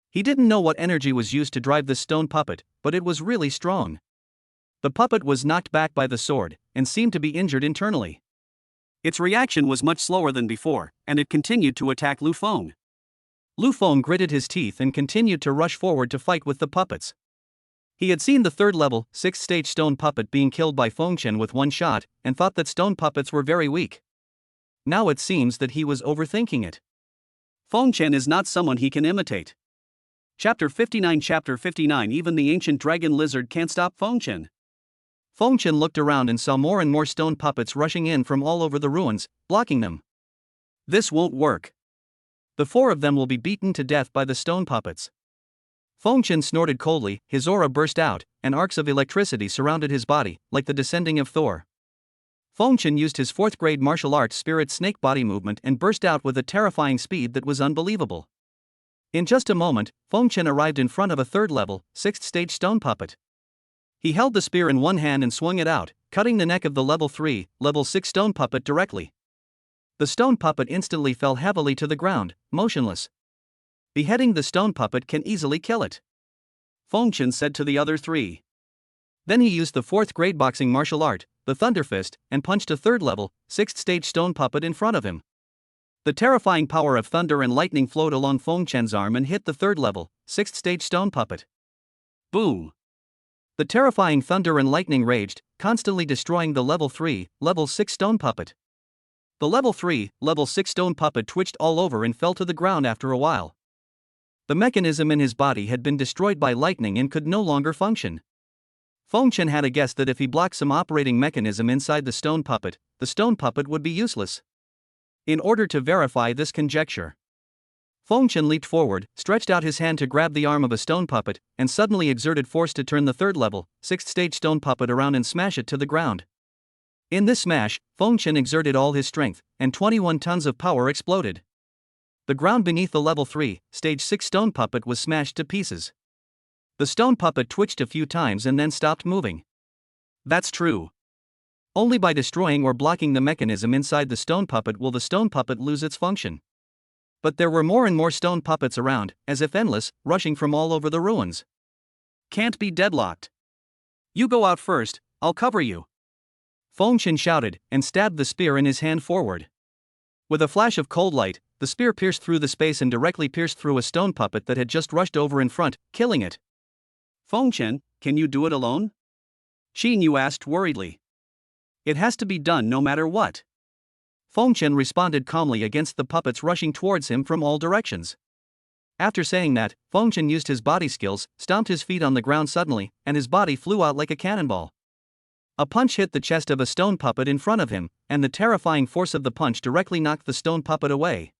He didn't know what energy was used to drive this stone puppet, but it was really strong. The puppet was knocked back by the sword, and seemed to be injured internally. Its reaction was much slower than before, and it continued to attack Lu Feng. Lu Feng gritted his teeth and continued to rush forward to fight with the puppets. He had seen the third-level, 6th-stage stone puppet being killed by Fengchen with one shot, and thought that stone puppets were very weak. Now it seems that he was overthinking it. Fengchen is not someone he can imitate. Chapter 59. Even the ancient dragon lizard can't stop Fengchen. Fengchen looked around and saw more and more stone puppets rushing in from all over the ruins, blocking them. This won't work. The 4 of them will be beaten to death by the stone puppets. Fengchen snorted coldly, his aura burst out, and arcs of electricity surrounded his body, like the descending of Thor. Fengchen used his 4th-grade martial arts spirit snake body movement and burst out with a terrifying speed that was unbelievable. In just a moment, Fengchen arrived in front of a 3rd-level, 6th-stage stone puppet. He held the spear in one hand and swung it out, cutting the neck of the level 3, level 6 stone puppet directly. The stone puppet instantly fell heavily to the ground, motionless. Beheading the stone puppet can easily kill it, Fengchen said to the other 3. Then he used the 4th-grade boxing martial art, the Thunder Fist, and punched a 3rd-level, 6th-stage stone puppet in front of him. The terrifying power of thunder and lightning flowed along Fengchen's arm and hit the 3rd-level, 6th-stage stone puppet. Boom! The terrifying thunder and lightning raged, constantly destroying the level 3, level 6 stone puppet. The level 3, level 6 stone puppet twitched all over and fell to the ground after a while. The mechanism in his body had been destroyed by lightning and could no longer function. Fengchen had a guess that if he blocked some operating mechanism inside the stone puppet would be useless. In order to verify this conjecture, Fengchen leaped forward, stretched out his hand to grab the arm of a stone puppet, and suddenly exerted force to turn the 3rd-level, 6th-stage stone puppet around and smash it to the ground. In this smash, Fengchen exerted all his strength, and 21 tons of power exploded. The ground beneath the level 3, stage 6 stone puppet was smashed to pieces. The stone puppet twitched a few times and then stopped moving. That's true. Only by destroying or blocking the mechanism inside the stone puppet will the stone puppet lose its function. But there were more and more stone puppets around, as if endless, rushing from all over the ruins. Can't be deadlocked. You go out first, I'll cover you, Fengchen shouted, and stabbed the spear in his hand forward. With a flash of cold light, the spear pierced through the space and directly pierced through a stone puppet that had just rushed over in front, killing it. Fengchen, can you do it alone? Xin Yu asked worriedly. It has to be done no matter what. Fengchen responded calmly against the puppets rushing towards him from all directions. After saying that, Fengchen used his body skills, stomped his feet on the ground suddenly, and his body flew out like a cannonball. A punch hit the chest of a stone puppet in front of him, and the terrifying force of the punch directly knocked the stone puppet away.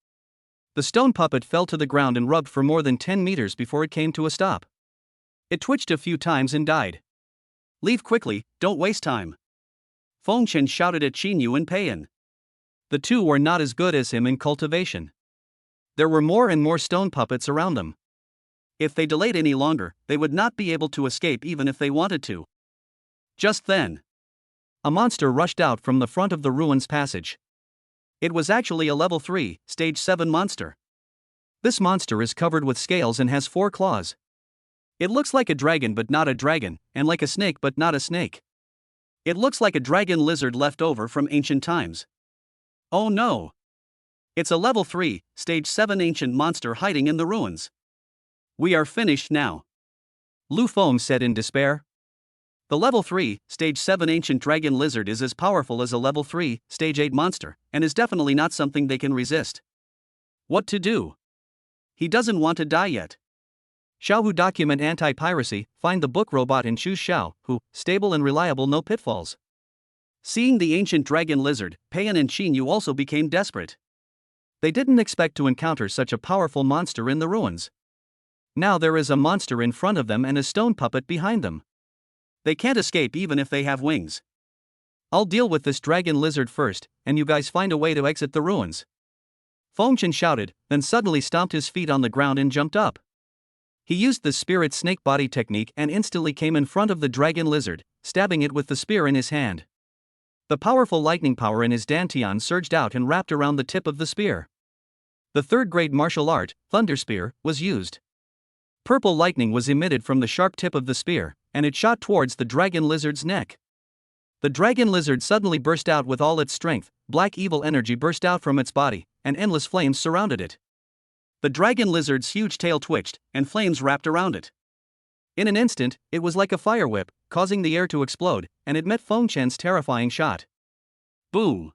The stone puppet fell to the ground and rubbed for more than 10 meters before it came to a stop. It twitched a few times and died. Leave quickly, don't waste time, Fengchen shouted at Xin Yu and Peiyan. The two were not as good as him in cultivation. There were more and more stone puppets around them. If they delayed any longer, they would not be able to escape even if they wanted to. Just then, a monster rushed out from the front of the ruins passage. It was actually a level 3, stage 7 monster. This monster is covered with scales and has 4 claws. It looks like a dragon but not a dragon, and like a snake but not a snake. It looks like a dragon lizard left over from ancient times. Oh no! It's a level 3, stage 7 ancient monster hiding in the ruins. We are finished now, Lu Feng said in despair. The level 3, stage 7 ancient dragon lizard is as powerful as a level 3, stage 8 monster, and is definitely not something they can resist. What to do? He doesn't want to die yet. Xiao who document anti-piracy, find the book robot and choose Xiao, who, stable and reliable, no pitfalls. Seeing the ancient dragon lizard, Payan and Xinyu also became desperate. They didn't expect to encounter such a powerful monster in the ruins. Now there is a monster in front of them and a stone puppet behind them. They can't escape even if they have wings. I'll deal with this dragon lizard first, and you guys find a way to exit the ruins. Fengchen shouted, then suddenly stomped his feet on the ground and jumped up. He used the spirit snake body technique and instantly came in front of the dragon lizard, stabbing it with the spear in his hand. The powerful lightning power in his dantian surged out and wrapped around the tip of the spear. The third-grade martial art, Thunder Spear, was used. Purple lightning was emitted from the sharp tip of the spear, and it shot towards the dragon lizard's neck. The dragon lizard suddenly burst out with all its strength, black evil energy burst out from its body, and endless flames surrounded it. The dragon lizard's huge tail twitched, and flames wrapped around it. In an instant, it was like a fire whip, causing the air to explode, and it met Fengchen's terrifying shot. Boom!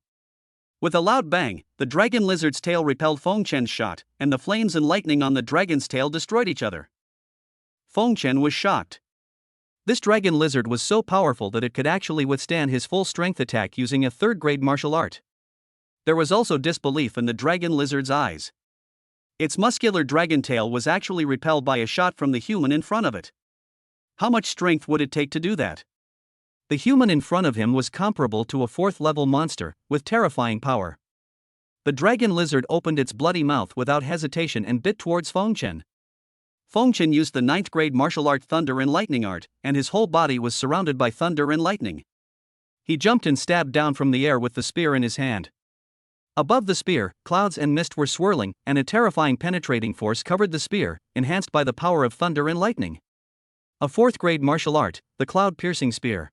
With a loud bang, the dragon lizard's tail repelled Fengchen's shot, and the flames and lightning on the dragon's tail destroyed each other. Fengchen was shocked. This dragon lizard was so powerful that it could actually withstand his full strength attack using a third-grade martial art. There was also disbelief in the dragon lizard's eyes. Its muscular dragon tail was actually repelled by a shot from the human in front of it. How much strength would it take to do that? The human in front of him was comparable to a fourth-level monster, with terrifying power. The dragon lizard opened its bloody mouth without hesitation and bit towards Fengchen. Fengchen used the 9th-grade martial art Thunder and Lightning art, and his whole body was surrounded by thunder and lightning. He jumped and stabbed down from the air with the spear in his hand. Above the spear, clouds and mist were swirling, and a terrifying penetrating force covered the spear, enhanced by the power of thunder and lightning. A 4th-grade martial art, the cloud-piercing spear.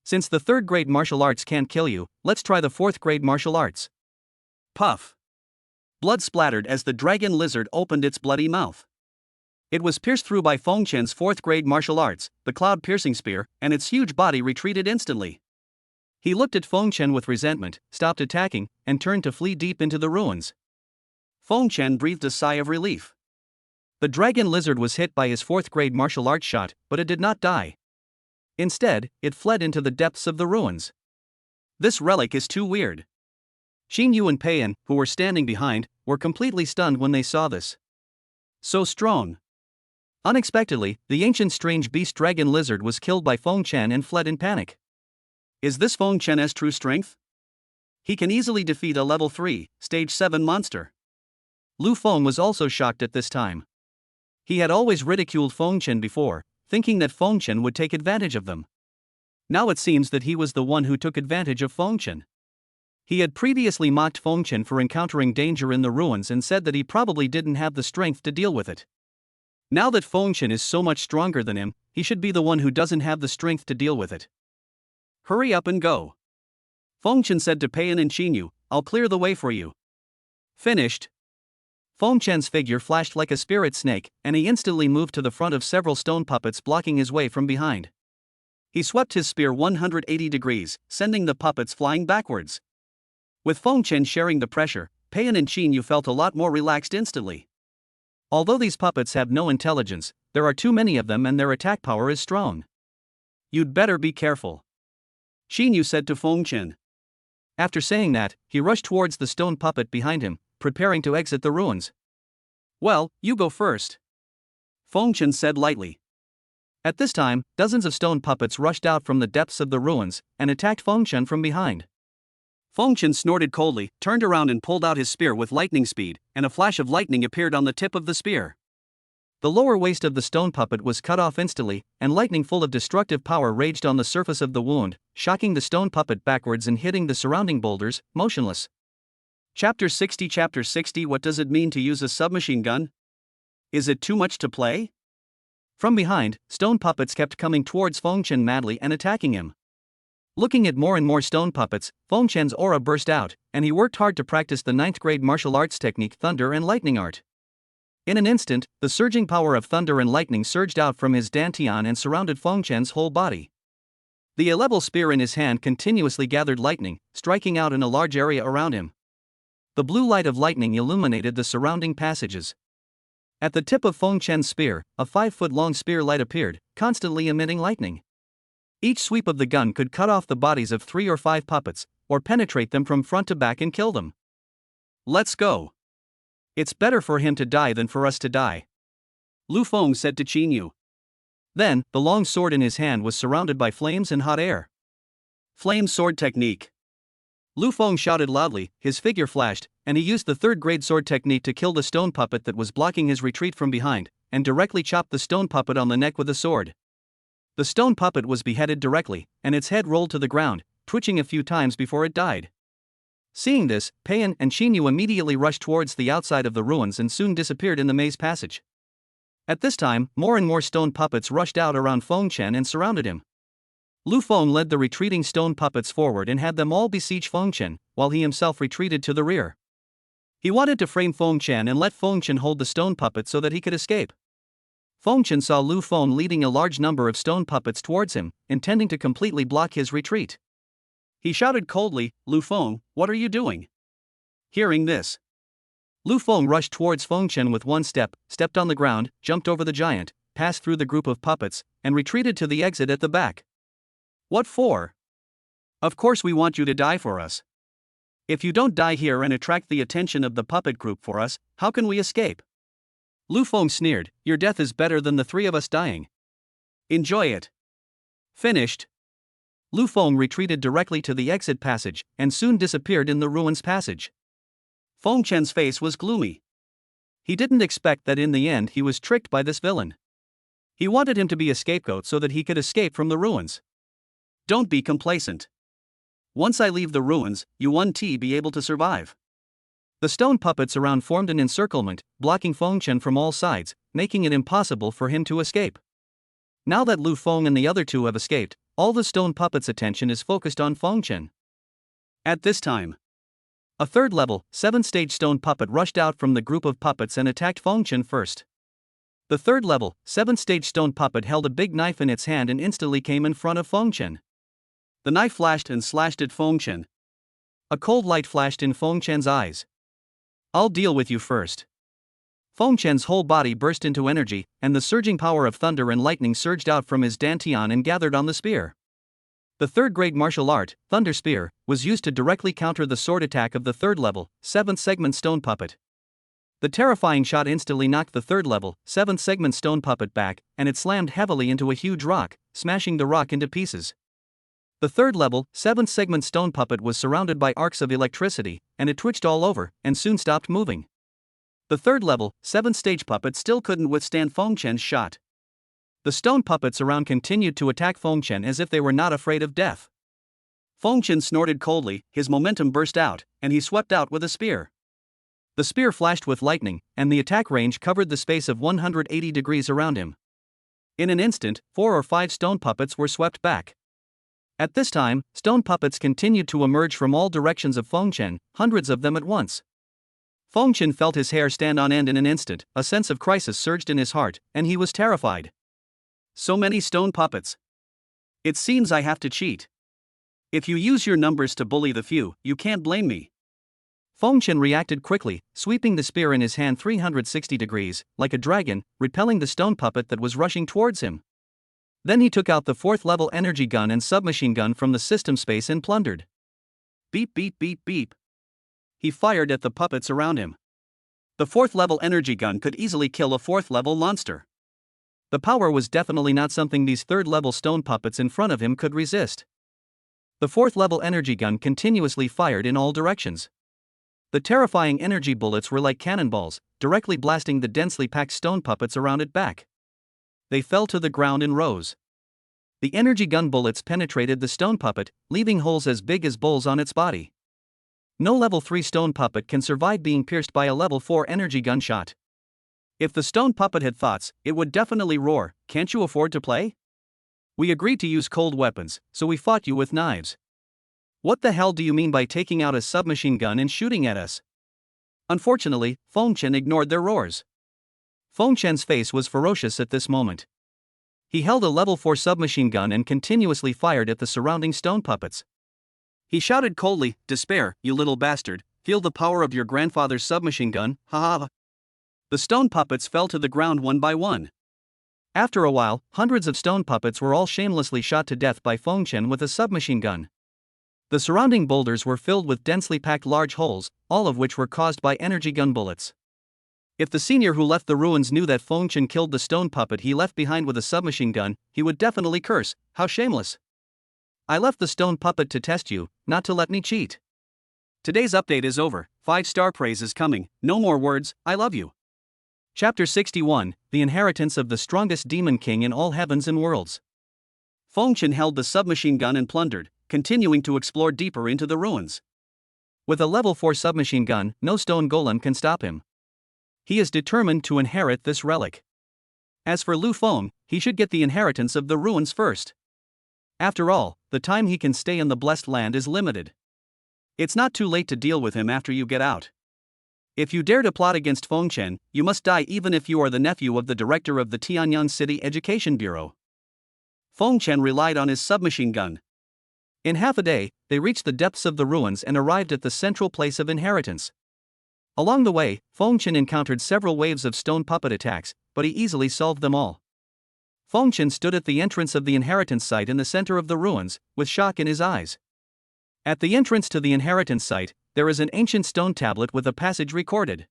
Since the 3rd-grade martial arts can't kill you, let's try the 4th-grade martial arts. Puff! Blood splattered as the dragon lizard opened its bloody mouth. It was pierced through by Fengchen's 4th-grade martial arts, the cloud-piercing spear, and its huge body retreated instantly. He looked at Fengchen with resentment, stopped attacking, and turned to flee deep into the ruins. Fengchen breathed a sigh of relief. The dragon lizard was hit by his 4th-grade martial arts shot, but it did not die. Instead, it fled into the depths of the ruins. This relic is too weird. Xinyu and Payan, who were standing behind, were completely stunned when they saw this. So strong. Unexpectedly, the ancient strange beast dragon lizard was killed by Fengchen and fled in panic. Is this Fengchen's true strength? He can easily defeat a level 3, stage 7 monster. Lu Feng was also shocked at this time. He had always ridiculed Fengchen before, thinking that Fengchen would take advantage of them. Now it seems that he was the one who took advantage of Fengchen. He had previously mocked Fengchen for encountering danger in the ruins and said that he probably didn't have the strength to deal with it. Now that Fengchen is so much stronger than him, he should be the one who doesn't have the strength to deal with it. Hurry up and go. Fengchen said to Payan and Xinyu, I'll clear the way for you. Finished. Fengchen's figure flashed like a spirit snake, and he instantly moved to the front of several stone puppets blocking his way from behind. He swept his spear 180 degrees, sending the puppets flying backwards. With Fengchen sharing the pressure, Payan and Xinyu felt a lot more relaxed instantly. Although these puppets have no intelligence, there are too many of them and their attack power is strong. You'd better be careful. Xinyu said to Fengchen. After saying that, he rushed towards the stone puppet behind him, preparing to exit the ruins. Well, you go first. Fengchen said lightly. At this time, dozens of stone puppets rushed out from the depths of the ruins and attacked Fengchen from behind. Fengchen snorted coldly, turned around and pulled out his spear with lightning speed, and a flash of lightning appeared on the tip of the spear. The lower waist of the stone puppet was cut off instantly, and lightning full of destructive power raged on the surface of the wound, shocking the stone puppet backwards and hitting the surrounding boulders, motionless. Chapter 60 What does it mean to use a submachine gun? Is it too much to play? From behind, stone puppets kept coming towards Fengchen madly and attacking him. Looking at more and more stone puppets, Fengchen's aura burst out, and he worked hard to practice the 9th-grade martial arts technique Thunder and Lightning art. In an instant, the surging power of thunder and lightning surged out from his dantian and surrounded Fengchen's whole body. The 11 spear in his hand continuously gathered lightning, striking out in a large area around him. The blue light of lightning illuminated the surrounding passages. At the tip of Feng Chen's spear, a 5-foot-long spear light appeared, constantly emitting lightning. Each sweep of the gun could cut off the bodies of 3 or 5 puppets, or penetrate them from front to back and kill them. Let's go. It's better for him to die than for us to die, Lu Feng said to Qin Yu. Then, the long sword in his hand was surrounded by flames and hot air. Flame sword technique. Lu Feng shouted loudly, his figure flashed, and he used the third-grade sword technique to kill the stone puppet that was blocking his retreat from behind, and directly chopped the stone puppet on the neck with a sword. The stone puppet was beheaded directly, and its head rolled to the ground, twitching a few times before it died. Seeing this, Payan and Qin Yu immediately rushed towards the outside of the ruins and soon disappeared in the maze passage. At this time, more and more stone puppets rushed out around Feng Chen and surrounded him. Lu Feng led the retreating stone puppets forward and had them all besiege Feng Chen, while he himself retreated to the rear. He wanted to frame Feng Chen and let Feng Chen hold the stone puppet so that he could escape. Feng Chen saw Lu Feng leading a large number of stone puppets towards him, intending to completely block his retreat. He shouted coldly, "Lu Feng, what are you doing?" Hearing this, Lu Feng rushed towards Feng Chen with one step, stepped on the ground, jumped over the giant, passed through the group of puppets, and retreated to the exit at the back. What for? Of course we want you to die for us. If you don't die here and attract the attention of the puppet group for us, how can we escape? Lu Feng sneered, your death is better than the 3 of us dying. Enjoy it. Finished. Lu Feng retreated directly to the exit passage, and soon disappeared in the ruins passage. Feng Chen's face was gloomy. He didn't expect that in the end he was tricked by this villain. He wanted him to be a scapegoat so that he could escape from the ruins. Don't be complacent. Once I leave the ruins, you won't be able to survive. The stone puppets around formed an encirclement, blocking Feng Chen from all sides, making it impossible for him to escape. Now that Lu Feng and the other 2 have escaped, all the stone puppets' attention is focused on Feng Chen. At this time, a third-level, 7-stage stone puppet rushed out from the group of puppets and attacked Feng Chen first. The third-level, 7-stage stone puppet held a big knife in its hand and instantly came in front of Feng Chen. The knife flashed and slashed at Feng Chen. A cold light flashed in Feng Chen's eyes. I'll deal with you first. Feng Chen's whole body burst into energy, and the surging power of thunder and lightning surged out from his dantian and gathered on the spear. The third-grade martial art, Thunder Spear, was used to directly counter the sword attack of the third-level, 7th-segment stone puppet. The terrifying shot instantly knocked the third-level, 7th-segment stone puppet back, and it slammed heavily into a huge rock, smashing the rock into pieces. The third-level, 7th-segment stone puppet was surrounded by arcs of electricity, and it twitched all over, and soon stopped moving. The third-level, 7th-stage puppet still couldn't withstand Feng Chen's shot. The stone puppets around continued to attack Feng Chen as if they were not afraid of death. Feng Chen snorted coldly, his momentum burst out, and he swept out with a spear. The spear flashed with lightning, and the attack range covered the space of 180 degrees around him. In an instant, 4 or 5 stone puppets were swept back. At this time, stone puppets continued to emerge from all directions of Feng Chen, hundreds of them at once. Feng Chen felt his hair stand on end in an instant, a sense of crisis surged in his heart, and he was terrified. So many stone puppets. It seems I have to cheat. If you use your numbers to bully the few, you can't blame me. Feng Chen reacted quickly, sweeping the spear in his hand 360 degrees, like a dragon, repelling the stone puppet that was rushing towards him. Then he took out the 4th-level energy gun and submachine gun from the system space and plundered. Beep beep beep beep. He fired at the puppets around him. The 4th-level energy gun could easily kill a 4th-level monster. The power was definitely not something these 3rd-level stone puppets in front of him could resist. The 4th-level energy gun continuously fired in all directions. The terrifying energy bullets were like cannonballs, directly blasting the densely packed stone puppets around it back. They fell to the ground in rows. The energy gun bullets penetrated the stone puppet, leaving holes as big as bowls on its body. No level 3 stone puppet can survive being pierced by a level 4 energy gun shot. If the stone puppet had thoughts, it would definitely roar, "Can't you afford to play? We agreed to use cold weapons, so we fought you with knives. What the hell do you mean by taking out a submachine gun and shooting at us?" Unfortunately, Feng Chen ignored their roars. Feng Chen's face was ferocious at this moment. He held a level 4 submachine gun and continuously fired at the surrounding stone puppets. He shouted coldly, "Despair, you little bastard, feel the power of your grandfather's submachine gun, ha ha." The stone puppets fell to the ground one by one. After a while, hundreds of stone puppets were all shamelessly shot to death by Feng Chen with a submachine gun. The surrounding boulders were filled with densely packed large holes, all of which were caused by energy gun bullets. If the senior who left the ruins knew that Feng Chen killed the stone puppet he left behind with a submachine gun, he would definitely curse, "How shameless! I left the stone puppet to test you, not to let me cheat." Today's update is over, 5-star praise is coming, no more words, I love you. Chapter 61, The Inheritance of the Strongest Demon King in All Heavens and Worlds. Feng Chen held the submachine gun and plundered, continuing to explore deeper into the ruins. With a level 4 submachine gun, no stone golem can stop him. He is determined to inherit this relic. As for Lu Feng, he should get the inheritance of the ruins first. After all, the time he can stay in the blessed land is limited. It's not too late to deal with him after you get out. If you dare to plot against Feng Chen, you must die even if you are the nephew of the director of the Tianyang City Education Bureau. Feng Chen relied on his submachine gun. In half a day, they reached the depths of the ruins and arrived at the central place of inheritance. Along the way, Feng Chen encountered several waves of stone puppet attacks, but he easily solved them all. Feng Chen stood at the entrance of the inheritance site in the center of the ruins, with shock in his eyes. At the entrance to the inheritance site, there is an ancient stone tablet with a passage recorded.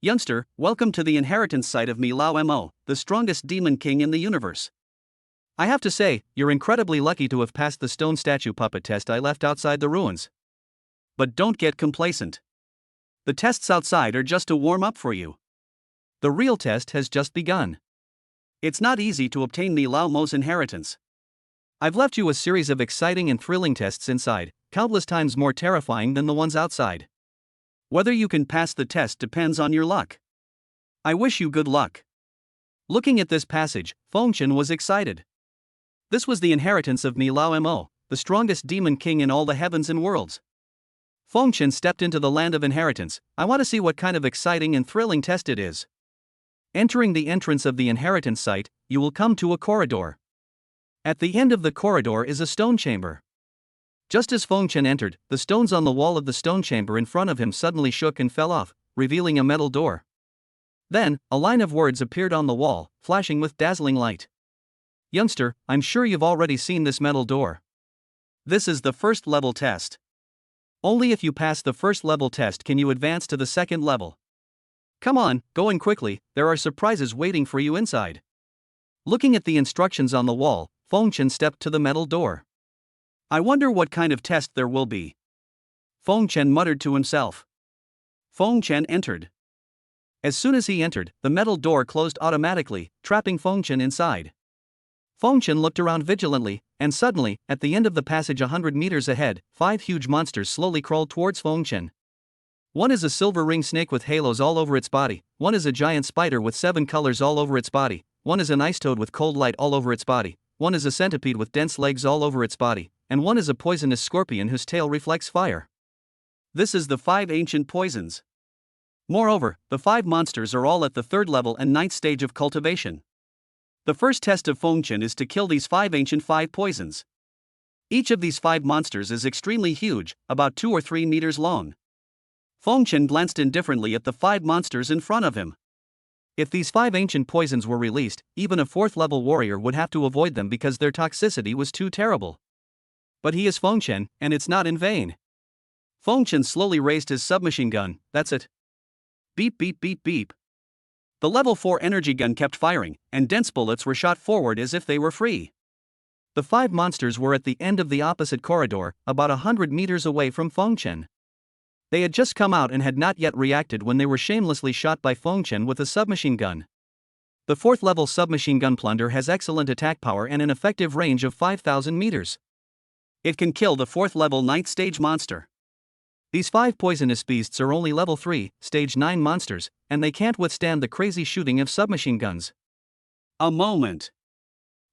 "Youngster, welcome to the inheritance site of Mi Lao Mo, the strongest demon king in the universe. I have to say, you're incredibly lucky to have passed the stone statue puppet test I left outside the ruins. But don't get complacent. The tests outside are just to warm up for you. The real test has just begun. It's not easy to obtain Mi Lao Mo's inheritance. I've left you a series of exciting and thrilling tests inside, countless times more terrifying than the ones outside. Whether you can pass the test depends on your luck. I wish you good luck." Looking at this passage, Feng Chen was excited. This was the inheritance of Mi Lao Mo, the strongest demon king in all the heavens and worlds. Feng Chen stepped into the land of inheritance. I want to see what kind of exciting and thrilling test it is. Entering the entrance of the inheritance site, you will come to a corridor. At the end of the corridor is a stone chamber. Just as Feng Chen entered, the stones on the wall of the stone chamber in front of him suddenly shook and fell off, revealing a metal door. Then, a line of words appeared on the wall, flashing with dazzling light. "Youngster, I'm sure you've already seen this metal door. This is the first level test. Only if you pass the first level test can you advance to the second level. Come on, go in quickly, there are surprises waiting for you inside." Looking at the instructions on the wall, Feng Chen stepped to the metal door. "I wonder what kind of test there will be." Feng Chen muttered to himself. Feng Chen entered. As soon as he entered, the metal door closed automatically, trapping Feng Chen inside. Feng Chen looked around vigilantly, and suddenly, at the end of the passage 100 meters ahead, 5 huge monsters slowly crawled towards Feng Chen. One is a silver ring snake with halos all over its body, one is a giant spider with 7 colors all over its body, one is an ice toad with cold light all over its body, one is a centipede with dense legs all over its body, and one is a poisonous scorpion whose tail reflects fire. This is the 5 ancient poisons. Moreover, the 5 monsters are all at the 3rd level and 9th stage of cultivation. The first test of Feng Chen is to kill these 5 ancient 5 poisons. Each of these 5 monsters is extremely huge, about 2 or 3 meters long. Feng Chen glanced indifferently at the 5 monsters in front of him. If these 5 ancient poisons were released, even a 4th level warrior would have to avoid them because their toxicity was too terrible. But he is Feng Chen, and it's not in vain. Feng Chen slowly raised his submachine gun. That's it. Beep beep beep beep. The level 4 energy gun kept firing, and dense bullets were shot forward as if they were free. The 5 monsters were at the end of the opposite corridor, about 100 meters away from Feng Chen. They had just come out and had not yet reacted when they were shamelessly shot by Feng Chen with a submachine gun. The 4th level submachine gun plunder has excellent attack power and an effective range of 5,000 meters. It can kill the 4th level 9th stage monster. These 5 poisonous beasts are only level 3, stage 9 monsters, and they can't withstand the crazy shooting of submachine guns. A moment.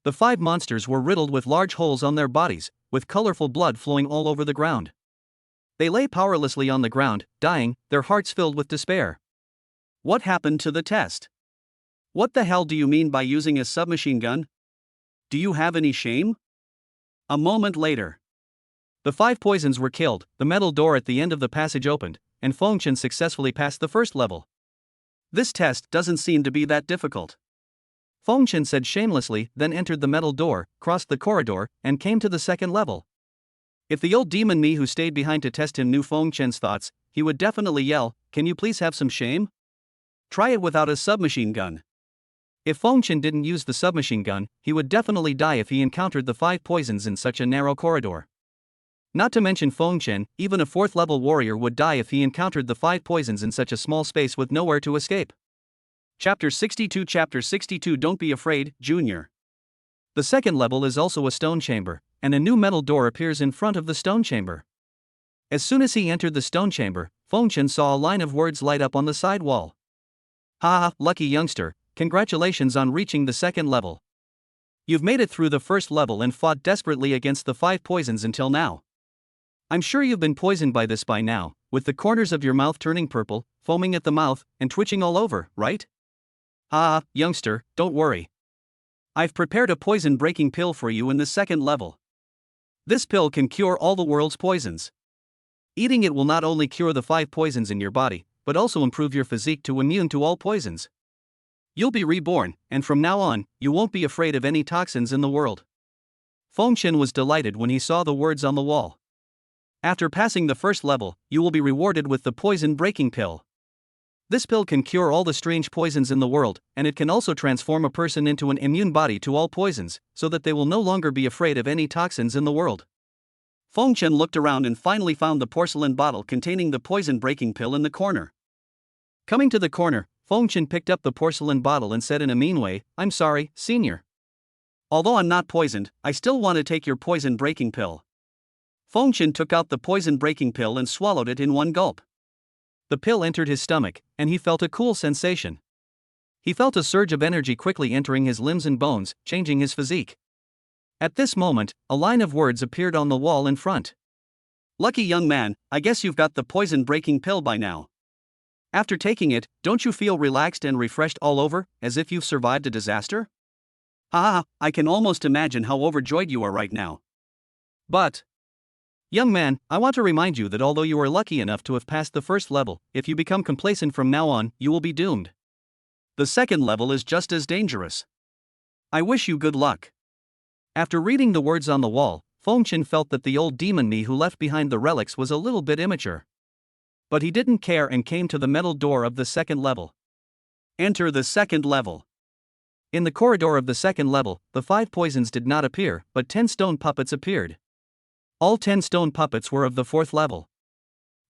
The 5 monsters were riddled with large holes on their bodies, with colorful blood flowing all over the ground. They lay powerlessly on the ground, dying, their hearts filled with despair. What happened to the test? What the hell do you mean by using a submachine gun? Do you have any shame? A moment later. The 5 poisons were killed, the metal door at the end of the passage opened, and Feng Chen successfully passed the first level. This test doesn't seem to be that difficult. Fengchen said shamelessly, then entered the metal door, crossed the corridor, and came to the second level. If the old demon me who stayed behind to test him knew Fengchen's thoughts, he would definitely yell, "Can you please have some shame? Try it without a submachine gun." If Fengchen didn't use the submachine gun, he would definitely die if he encountered the 5 poisons in such a narrow corridor. Not to mention Fengchen, even a 4th level warrior would die if he encountered the 5 poisons in such a small space with nowhere to escape. Chapter 62 Don't be afraid, Junior. The second level is also a stone chamber, and a new metal door appears in front of the stone chamber. As soon as he entered the stone chamber, Fengchen saw a line of words light up on the side wall. "Ha, lucky youngster, congratulations on reaching the second level. You've made it through the first level and fought desperately against the 5 poisons until now. I'm sure you've been poisoned by this by now, with the corners of your mouth turning purple, foaming at the mouth, and twitching all over, right? Youngster, don't worry. I've prepared a poison-breaking pill for you in the second level. This pill can cure all the world's poisons. Eating it will not only cure the 5 poisons in your body, but also improve your physique to immune to all poisons. You'll be reborn, and from now on, you won't be afraid of any toxins in the world." Fengchen was delighted when he saw the words on the wall. After passing the first level, you will be rewarded with the poison-breaking pill. This pill can cure all the strange poisons in the world, and it can also transform a person into an immune body to all poisons, so that they will no longer be afraid of any toxins in the world. Fengchen looked around and finally found the porcelain bottle containing the poison-breaking pill in the corner. Coming to the corner, Fengchen picked up the porcelain bottle and said in a mean way, "I'm sorry, senior. Although I'm not poisoned, I still want to take your poison-breaking pill." Fengchen took out the poison-breaking pill and swallowed it in one gulp. The pill entered his stomach, and he felt a cool sensation. He felt a surge of energy quickly entering his limbs and bones, changing his physique. At this moment, a line of words appeared on the wall in front. "Lucky young man, I guess you've got the poison-breaking pill by now. After taking it, don't you feel relaxed and refreshed all over, as if you've survived a disaster? I can almost imagine how overjoyed you are right now. But, young man, I want to remind you that although you are lucky enough to have passed the first level, if you become complacent from now on, you will be doomed. The second level is just as dangerous. I wish you good luck." After reading the words on the wall, Fengchen felt that the old demon me who left behind the relics was a little bit immature. But he didn't care and came to the metal door of the second level. Enter the second level. In the corridor of the second level, the 5 poisons did not appear, but 10 stone puppets appeared. All 10 stone puppets were of the 4th level.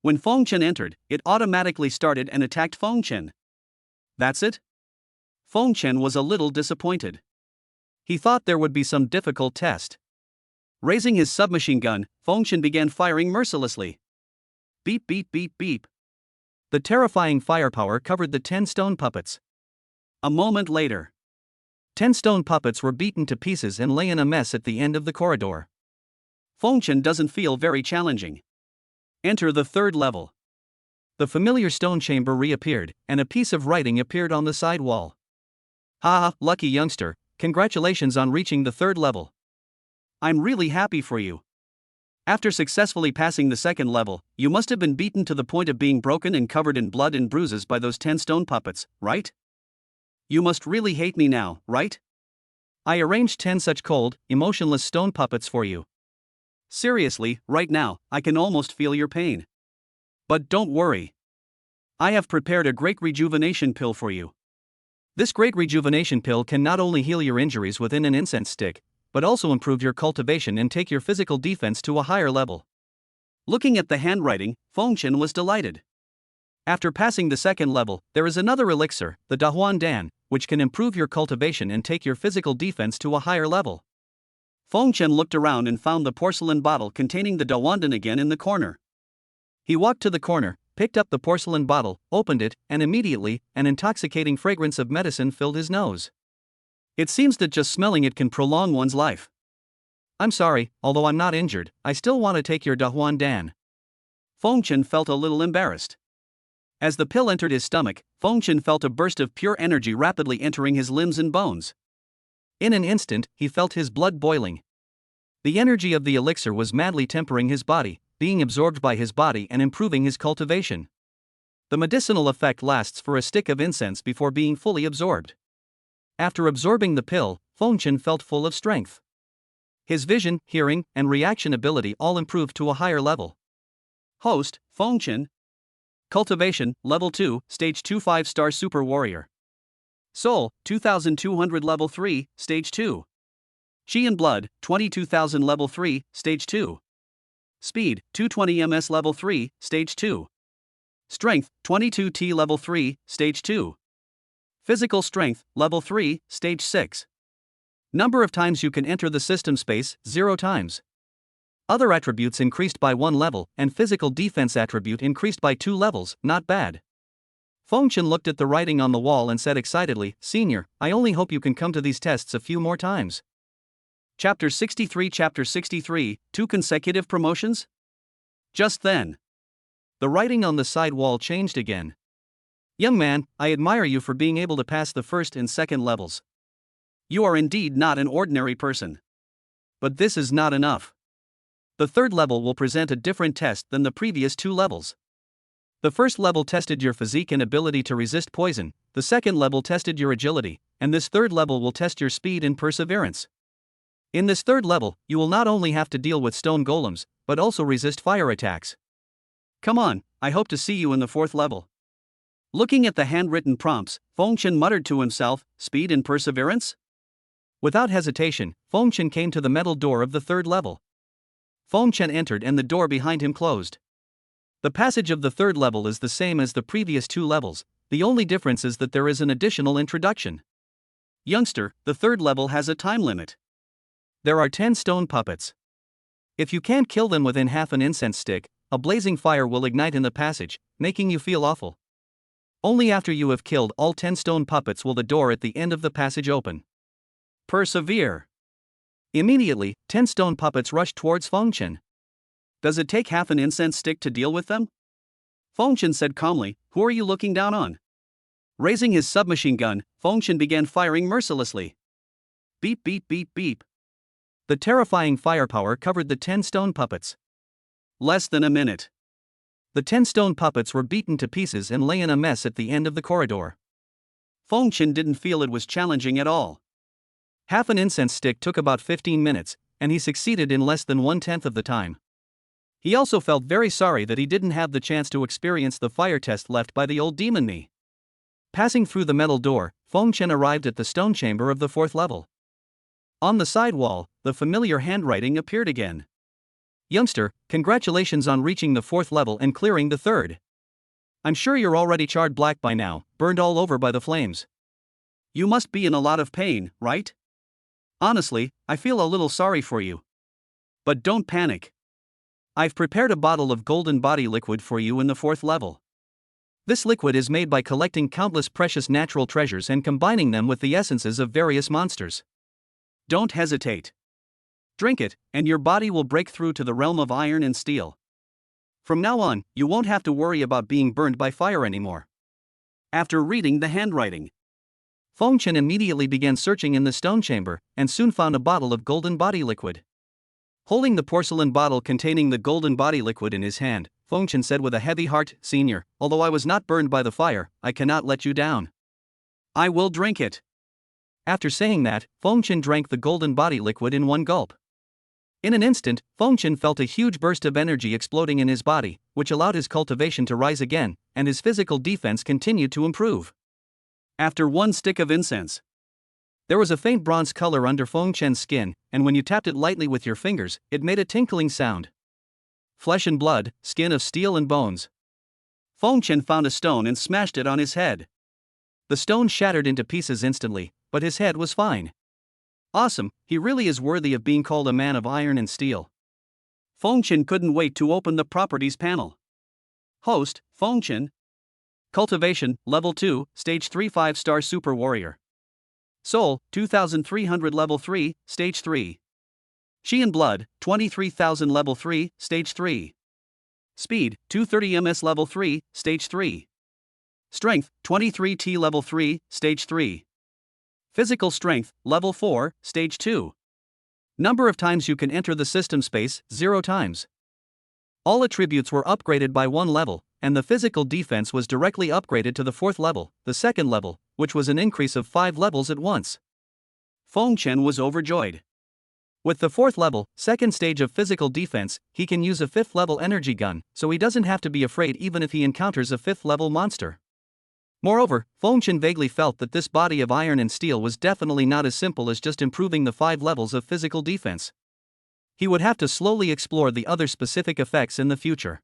When Fengchen entered, it automatically started and attacked Fengchen. That's it? Fengchen was a little disappointed. He thought there would be some difficult test. Raising his submachine gun, Fengchen began firing mercilessly. Beep beep beep beep. The terrifying firepower covered the 10 stone puppets. A moment later, 10 stone puppets were beaten to pieces and lay in a mess at the end of the corridor. Fengchen doesn't feel very challenging. Enter the third level. The familiar stone chamber reappeared, and a piece of writing appeared on the side wall. Lucky youngster, congratulations on reaching the third level. I'm really happy for you. After successfully passing the second level, you must have been beaten to the point of being broken and covered in blood and bruises by those 10 stone puppets, right? You must really hate me now, right? I arranged 10 such cold, emotionless stone puppets for you. Seriously, right now, I can almost feel your pain. But don't worry. I have prepared a great rejuvenation pill for you. This great rejuvenation pill can not only heal your injuries within an incense stick, but also improve your cultivation and take your physical defense to a higher level. Looking at the handwriting, Fengchen was delighted. After passing the second level, there is another elixir, the Dahuan Dan, which can improve your cultivation and take your physical defense to a higher level. Fengchen looked around and found the porcelain bottle containing the Dahuan Dan again in the corner. He walked to the corner, picked up the porcelain bottle, opened it, and immediately, an intoxicating fragrance of medicine filled his nose. It seems that just smelling it can prolong one's life. I'm sorry, although I'm not injured, I still want to take your Dahuan Dan. Fengchen felt a little embarrassed. As the pill entered his stomach, Fengchen felt a burst of pure energy rapidly entering his limbs and bones. In an instant, he felt his blood boiling. The energy of the elixir was madly tempering his body, being absorbed by his body and improving his cultivation. The medicinal effect lasts for a stick of incense before being fully absorbed. After absorbing the pill, Fengchen felt full of strength. His vision, hearing, and reaction ability all improved to a higher level. Host, Fengchen. Cultivation, Level 2, Stage 2 5-star Super Warrior. Soul, 2200 Level 3, Stage 2. Chi and Blood, 22,000 Level 3, Stage 2. Speed, 220 ms Level 3, Stage 2. Strength, 22T Level 3, Stage 2. Physical Strength, Level 3, Stage 6. Number of times you can enter the system space, 0 times. Other attributes increased by 1 level, and physical defense attribute increased by 2 levels, not bad. Fengchen looked at the writing on the wall and said excitedly, "Senior, I only hope you can come to these tests a few more times." Chapter 63, 2 consecutive promotions? Just then, the writing on the side wall changed again. "Young man, I admire you for being able to pass the first and second levels. You are indeed not an ordinary person. But this is not enough. The third level will present a different test than the previous 2 levels. The first level tested your physique and ability to resist poison, the second level tested your agility, and this third level will test your speed and perseverance. In this third level, you will not only have to deal with stone golems, but also resist fire attacks. Come on, I hope to see you in the fourth level." Looking at the handwritten prompts, Fengchen muttered to himself, "Speed and perseverance?" Without hesitation, Fengchen came to the metal door of the third level. Fengchen entered and the door behind him closed. The passage of the third level is the same as the previous 2 levels, the only difference is that there is an additional introduction. Youngster, the third level has a time limit. There are 10 stone puppets. If you can't kill them within half an incense stick, a blazing fire will ignite in the passage, making you feel awful. Only after you have killed all 10 stone puppets will the door at the end of the passage open. Persevere. Immediately, 10 stone puppets rushed towards Fengchen. "Does it take half an incense stick to deal with them?" Fengchen said calmly, "Who are you looking down on?" Raising his submachine gun, Fengchen began firing mercilessly. Beep beep beep beep. The terrifying firepower covered the 10 stone puppets. Less than a minute. The 10 stone puppets were beaten to pieces and lay in a mess at the end of the corridor. Fengchen didn't feel it was challenging at all. Half an incense stick took about 15 minutes, and he succeeded in less than 1/10 of the time. He also felt very sorry that he didn't have the chance to experience the fire test left by the old demon me. Passing through the metal door, Fengchen arrived at the stone chamber of the 4th level. On the side wall, the familiar handwriting appeared again. "Youngster, congratulations on reaching the 4th level and clearing the 3rd. I'm sure you're already charred black by now, burned all over by the flames. You must be in a lot of pain, right? Honestly, I feel a little sorry for you. But don't panic. I've prepared a bottle of golden body liquid for you in the 4th level. This liquid is made by collecting countless precious natural treasures and combining them with the essences of various monsters. Don't hesitate. Drink it, and your body will break through to the realm of iron and steel. From now on, you won't have to worry about being burned by fire anymore." After reading the handwriting, Fengchen immediately began searching in the stone chamber, and soon found a bottle of golden body liquid. Holding the porcelain bottle containing the golden body liquid in his hand, Fengchen said with a heavy heart, "Senior, although I was not burned by the fire, I cannot let you down. I will drink it." After saying that, Fengchen drank the golden body liquid in one gulp. In an instant, Fengchen felt a huge burst of energy exploding in his body, which allowed his cultivation to rise again, and his physical defense continued to improve. After 1 stick of incense, there was a faint bronze color under Fengchen's skin, and when you tapped it lightly with your fingers, it made a tinkling sound. Flesh and blood, skin of steel and bones. Fengchen found a stone and smashed it on his head. The stone shattered into pieces instantly, but his head was fine. Awesome, he really is worthy of being called a man of iron and steel. Fengchen couldn't wait to open the properties panel. Host, Fengchen. Cultivation, Level 2, Stage 3 5-star Super Warrior. Soul, 2300 Level 3, Stage 3. Chi and Blood, 23,000 Level 3, Stage 3. Speed, 230 ms Level 3, Stage 3. Strength, 23T Level 3, Stage 3. Physical Strength, Level 4, Stage 2. Number of times you can enter the system space, 0 times. All attributes were upgraded by 1 level, and the physical defense was directly upgraded to the 4th level, the 2nd level, which was an increase of 5 levels at once. Feng Chen was overjoyed. With the 4th level, 2nd stage of physical defense, he can use a 5th level energy gun, so he doesn't have to be afraid even if he encounters a 5th level monster. Moreover, Feng Chen vaguely felt that this body of iron and steel was definitely not as simple as just improving the 5 levels of physical defense. He would have to slowly explore the other specific effects in the future.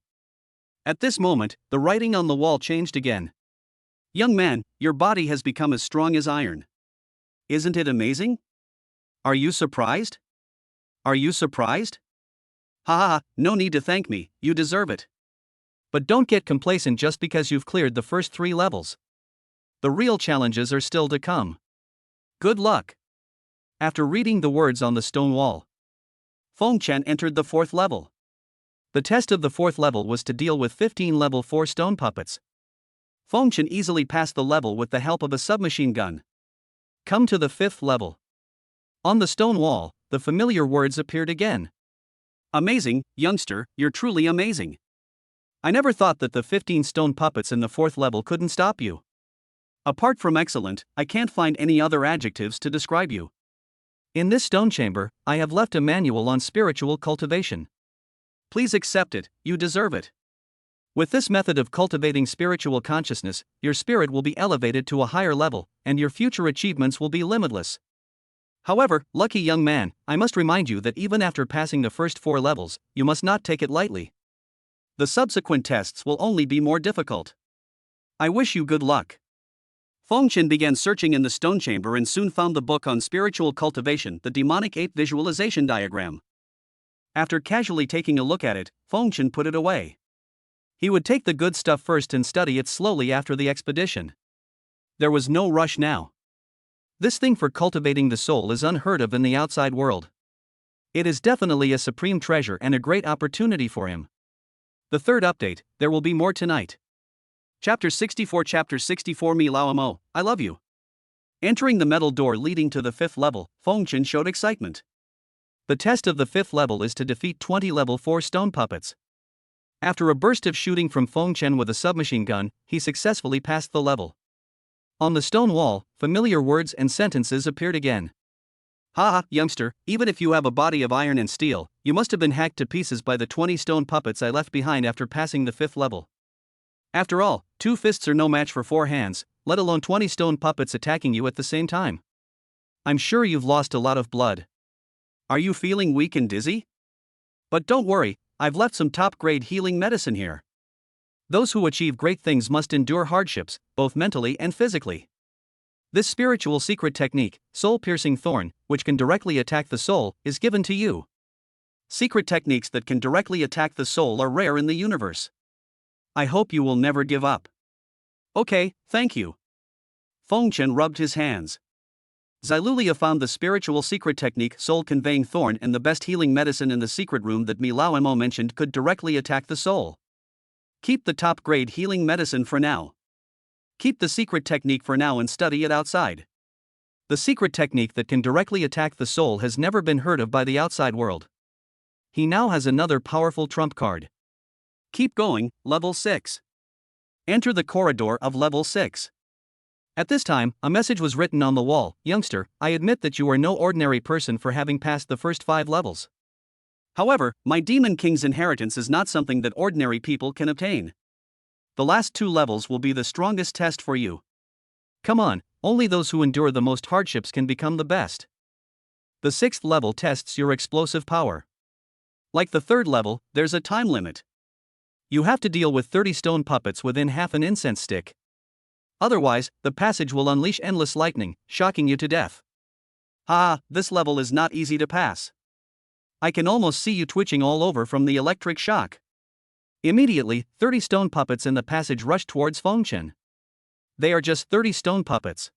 At this moment, the writing on the wall changed again. Young man, your body has become as strong as iron. Isn't it amazing? Are you surprised? Are you surprised? Ha ha ha, no need to thank me, you deserve it. But don't get complacent just because you've cleared the first 3 levels. The real challenges are still to come. Good luck. After reading the words on the stone wall, Feng Chen entered the 4th level. The test of the 4th level was to deal with 15 level 4 stone puppets. Feng Chen easily passed the level with the help of a submachine gun. Come to the 5th level. On the stone wall, the familiar words appeared again. Amazing, youngster, you're truly amazing. I never thought that the 15 stone puppets in the 4th level couldn't stop you. Apart from excellent, I can't find any other adjectives to describe you. In this stone chamber, I have left a manual on spiritual cultivation. Please accept it, you deserve it. With this method of cultivating spiritual consciousness, your spirit will be elevated to a higher level, and your future achievements will be limitless. However, lucky young man, I must remind you that even after passing the first 4 levels, you must not take it lightly. The subsequent tests will only be more difficult. I wish you good luck. Feng Chen began searching in the stone chamber and soon found the book on spiritual cultivation, the demonic ape visualization diagram. After casually taking a look at it, Feng Chen put it away. He would take the good stuff first and study it slowly after the expedition. There was no rush now. This thing for cultivating the soul is unheard of in the outside world. It is definitely a supreme treasure and a great opportunity for him. The 3rd update, there will be more tonight. Chapter 64 Mi Lao Mo, I love you. Entering the metal door leading to the 5th level, Feng Chen showed excitement. The test of the 5th level is to defeat 20 level 4 stone puppets. After a burst of shooting from Feng Chen with a submachine gun, he successfully passed the level. On the stone wall, familiar words and sentences appeared again. Ha, youngster, even if you have a body of iron and steel, you must have been hacked to pieces by the 20 stone puppets I left behind after passing the 5th level. After all, 2 fists are no match for 4 hands, let alone 20 stone puppets attacking you at the same time. I'm sure you've lost a lot of blood. Are you feeling weak and dizzy? But don't worry, I've left some top-grade healing medicine here. Those who achieve great things must endure hardships, both mentally and physically. This spiritual secret technique, soul-piercing thorn, which can directly attack the soul, is given to you. Secret techniques that can directly attack the soul are rare in the universe. I hope you will never give up. Okay, thank you. Feng Chen rubbed his hands. Xylulia found the spiritual secret technique soul-conveying thorn and the best healing medicine in the secret room that Mi Lao Mo mentioned could directly attack the soul. Keep the top-grade healing medicine for now. Keep the secret technique for now and study it outside. The secret technique that can directly attack the soul has never been heard of by the outside world. He now has another powerful trump card. Keep going, level 6. Enter the corridor of level 6. At this time, a message was written on the wall. Youngster, I admit that you are no ordinary person for having passed the first 5 levels. However, my Demon King's inheritance is not something that ordinary people can obtain. The last 2 levels will be the strongest test for you. Come on, only those who endure the most hardships can become the best. The 6th level tests your explosive power. Like the 3rd level, there's a time limit. You have to deal with 30 stone puppets within half an incense stick. Otherwise, the passage will unleash endless lightning, shocking you to death. This level is not easy to pass. I can almost see you twitching all over from the electric shock. Immediately, 30 stone puppets in the passage rushed towards Feng Chen. They are just 30 stone puppets.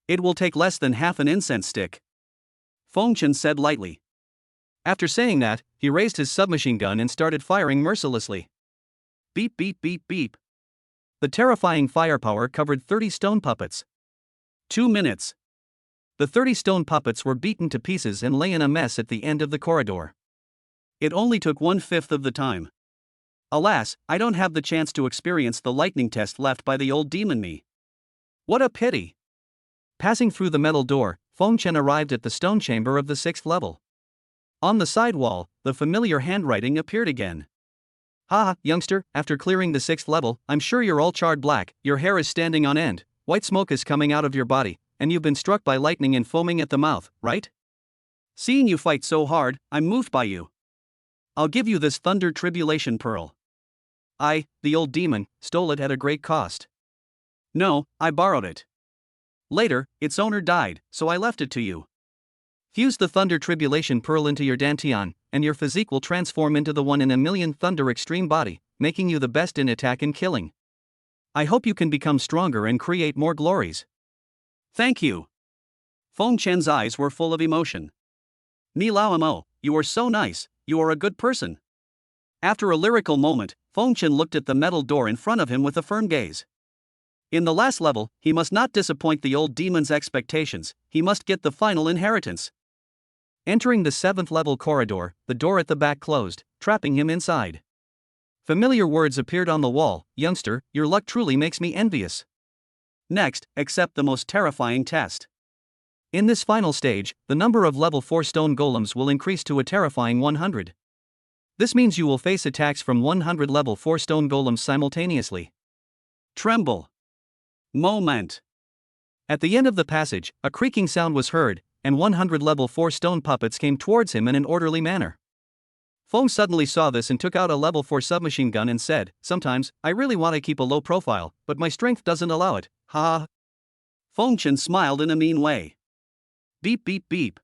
It will take less than half an incense stick. Feng Chen said lightly. After saying that, he raised his submachine gun and started firing mercilessly. Beep beep beep beep. The terrifying firepower covered 30 stone puppets. 2 minutes. The 30 stone puppets were beaten to pieces and lay in a mess at the end of the corridor. It only took 1/5 of the time. Alas, I don't have the chance to experience the lightning test left by the old demon me. What a pity! Passing through the metal door, Feng Chen arrived at the stone chamber of the 6th level. On the side wall, the familiar handwriting appeared again. "Ha, youngster, after clearing the 6th level, I'm sure you're all charred black, your hair is standing on end, white smoke is coming out of your body, and you've been struck by lightning and foaming at the mouth, right? Seeing you fight so hard, I'm moved by you. I'll give you this Thunder Tribulation Pearl. I, the old demon, stole it at a great cost. No, I borrowed it. Later, its owner died, so I left it to you. Fuse the Thunder Tribulation Pearl into your dantian, and your physique will transform into the 1 in a million Thunder Extreme body, making you the best in attack and killing. I hope you can become stronger and create more glories." "Thank you." Feng Chen's eyes were full of emotion. "Mi Lao Mo, you are so nice, you are a good person." After a lyrical moment, Feng Chen looked at the metal door in front of him with a firm gaze. In the last level, he must not disappoint the old demon's expectations, he must get the final inheritance. Entering the 7th level corridor, the door at the back closed, trapping him inside. Familiar words appeared on the wall. "Youngster, your luck truly makes me envious. Next, accept the most terrifying test. In this final stage, the number of level 4 stone golems will increase to a terrifying 100. This means you will face attacks from 100 level 4 stone golems simultaneously. Tremble. Moment." At the end of the passage, a creaking sound was heard, and 100 level 4 stone puppets came towards him in an orderly manner. Feng suddenly saw this and took out a level 4 submachine gun and said, "Sometimes, I really want to keep a low profile, but my strength doesn't allow it, ha ha." Feng Chen smiled in a mean way. Beep beep beep.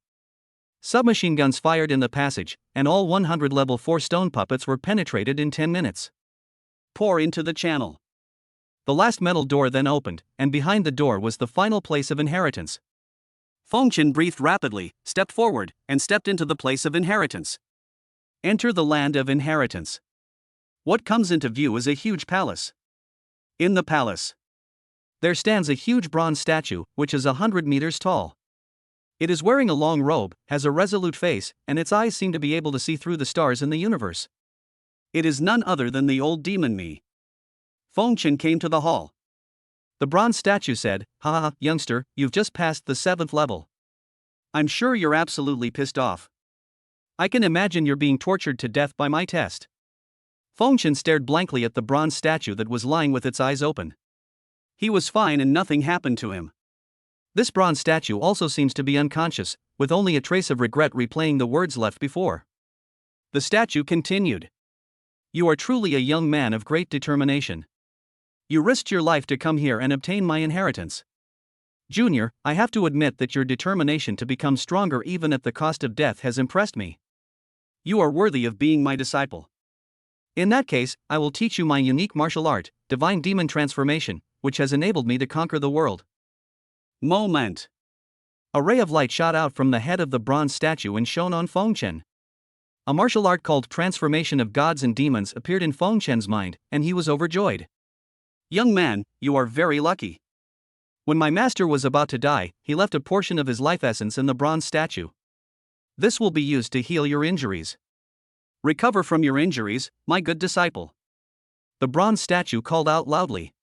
Submachine guns fired in the passage, and all 100 level 4 stone puppets were penetrated in 10 minutes. Pour into the channel. The last metal door then opened, and behind the door was the final place of inheritance. Feng Chen breathed rapidly, stepped forward, and stepped into the place of inheritance. Enter the land of inheritance. What comes into view is a huge palace. In the palace, there stands a huge bronze statue, which is 100 meters tall. It is wearing a long robe, has a resolute face, and its eyes seem to be able to see through the stars in the universe. It is none other than the old demon me. Feng Chen came to the hall. The bronze statue said, "Ha ha, youngster, you've just passed the 7th level. I'm sure you're absolutely pissed off. I can imagine you're being tortured to death by my test." Feng Chen stared blankly at the bronze statue that was lying with its eyes open. He was fine and nothing happened to him. This bronze statue also seems to be unconscious, with only a trace of regret replaying the words left before. The statue continued. "You are truly a young man of great determination. You risked your life to come here and obtain my inheritance. Junior, I have to admit that your determination to become stronger even at the cost of death has impressed me. You are worthy of being my disciple. In that case, I will teach you my unique martial art, Divine Demon Transformation, which has enabled me to conquer the world." Moment. A ray of light shot out from the head of the bronze statue and shone on Feng Chen. A martial art called Transformation of Gods and Demons appeared in Feng Chen's mind, and he was overjoyed. "Young man, you are very lucky. When my master was about to die, he left a portion of his life essence in the bronze statue. This will be used to heal your injuries. Recover from your injuries, my good disciple." The bronze statue called out loudly.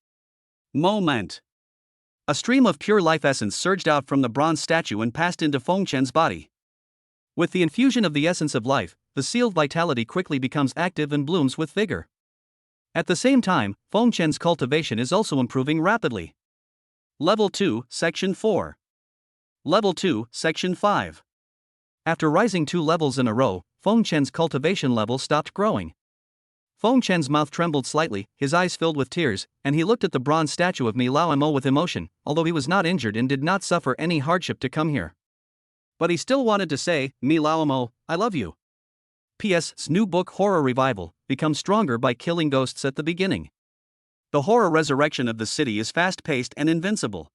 Moment. A stream of pure life essence surged out from the bronze statue and passed into Feng Chen's body. With the infusion of the essence of life, the sealed vitality quickly becomes active and blooms with vigor. At the same time, Feng Chen's cultivation is also improving rapidly. Level 2, Section 4. Level 2, Section 5. After rising 2 levels in a row, Feng Chen's cultivation level stopped growing. Feng Chen's mouth trembled slightly, his eyes filled with tears, and he looked at the bronze statue of Mi Lao Mo with emotion, although he was not injured and did not suffer any hardship to come here. But he still wanted to say, "Mi Lao Mo, I love you." P.S. New book Horror Revival, become stronger by killing ghosts at the beginning. The horror resurrection of the city is fast-paced and invincible.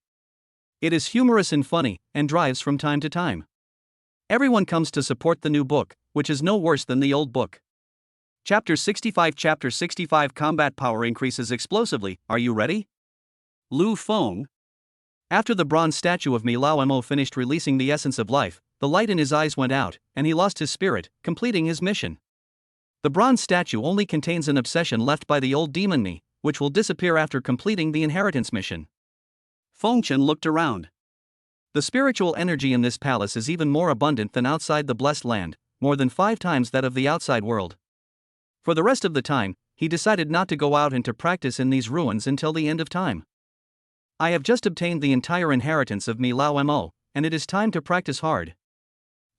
It is humorous and funny, and drives from time to time. Everyone comes to support the new book, which is no worse than the old book. Chapter 65 Combat power increases explosively, are you ready? Lu Feng. After the bronze statue of Mi Lao Mo finished releasing the essence of life, the light in his eyes went out, and he lost his spirit, completing his mission. The bronze statue only contains an obsession left by the old demon me, which will disappear after completing the inheritance mission. Fengchen looked around. The spiritual energy in this palace is even more abundant than outside the blessed land, more than 5 times that of the outside world. For the rest of the time, he decided not to go out and to practice in these ruins until the end of time. I have just obtained the entire inheritance of Mi Lao Mo, and it is time to practice hard.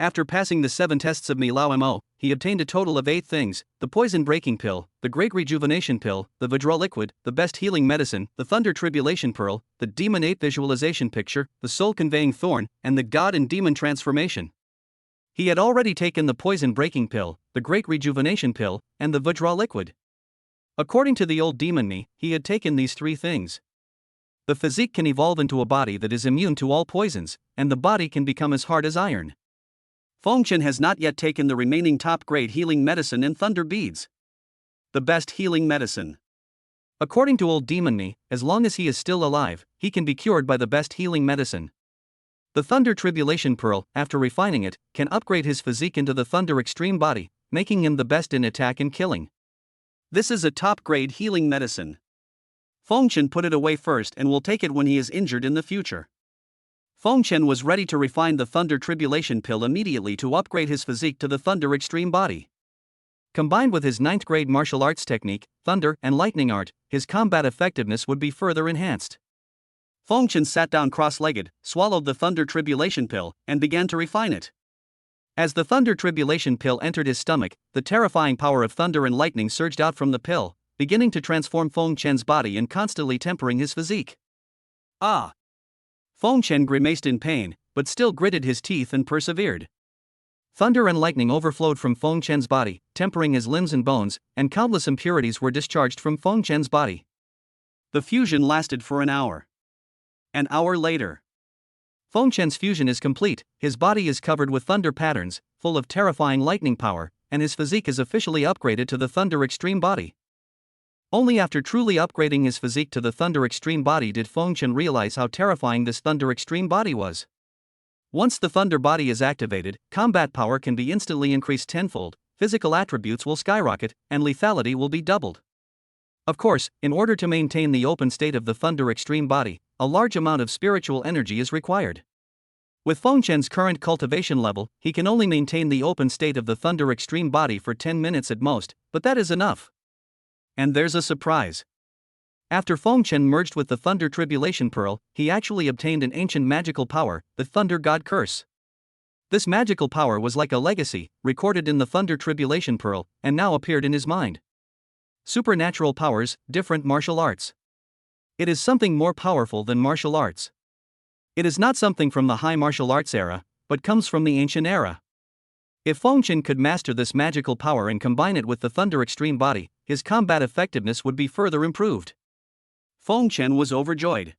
After passing the 7 tests of Mi Lao Mo, he obtained a total of 8 things: the poison breaking pill, the great rejuvenation pill, the Vajra liquid, the best healing medicine, the thunder tribulation pearl, the demon ape visualization picture, the soul conveying thorn, and the god and demon transformation. He had already taken the poison breaking pill, the great rejuvenation pill, and the Vajra liquid. According to the old demon me, he had taken these 3 things. The physique can evolve into a body that is immune to all poisons, and the body can become as hard as iron. Fengchen has not yet taken the remaining top-grade healing medicine and thunder beads. The best healing medicine. According to old demon me, as long as he is still alive, he can be cured by the best healing medicine. The thunder tribulation pearl, after refining it, can upgrade his physique into the thunder extreme body, making him the best in attack and killing. This is a top-grade healing medicine. Fengchen put it away first and will take it when he is injured in the future. Fengchen was ready to refine the Thunder Tribulation Pill immediately to upgrade his physique to the Thunder Extreme Body. Combined with his 9th grade martial arts technique, Thunder and Lightning Art, his combat effectiveness would be further enhanced. Fengchen sat down cross-legged, swallowed the Thunder Tribulation Pill, and began to refine it. As the Thunder Tribulation Pill entered his stomach, the terrifying power of thunder and lightning surged out from the pill, beginning to transform Fengchen's body and constantly tempering his physique. Ah! Fengchen grimaced in pain, but still gritted his teeth and persevered. Thunder and lightning overflowed from Fengchen's body, tempering his limbs and bones, and countless impurities were discharged from Fengchen's body. The fusion lasted for an hour. An hour later. Fengchen's fusion is complete, his body is covered with thunder patterns, full of terrifying lightning power, and his physique is officially upgraded to the Thunder Extreme Body. Only after truly upgrading his physique to the Thunder Extreme Body did Fengchen realize how terrifying this Thunder Extreme Body was. Once the Thunder Body is activated, combat power can be instantly increased tenfold, physical attributes will skyrocket, and lethality will be doubled. Of course, in order to maintain the open state of the Thunder Extreme Body, a large amount of spiritual energy is required. With Fengchen's current cultivation level, he can only maintain the open state of the Thunder Extreme Body for 10 minutes at most, but that is enough. And there's a surprise. After Fengchen merged with the Thunder Tribulation Pearl, he actually obtained an ancient magical power, the Thunder God Curse. This magical power was like a legacy, recorded in the Thunder Tribulation Pearl, and now appeared in his mind. Supernatural powers, different martial arts. It is something more powerful than martial arts. It is not something from the high martial arts era, but comes from the ancient era. If Fengchen could master this magical power and combine it with the Thunder Extreme Body, his combat effectiveness would be further improved. Fengchen was overjoyed.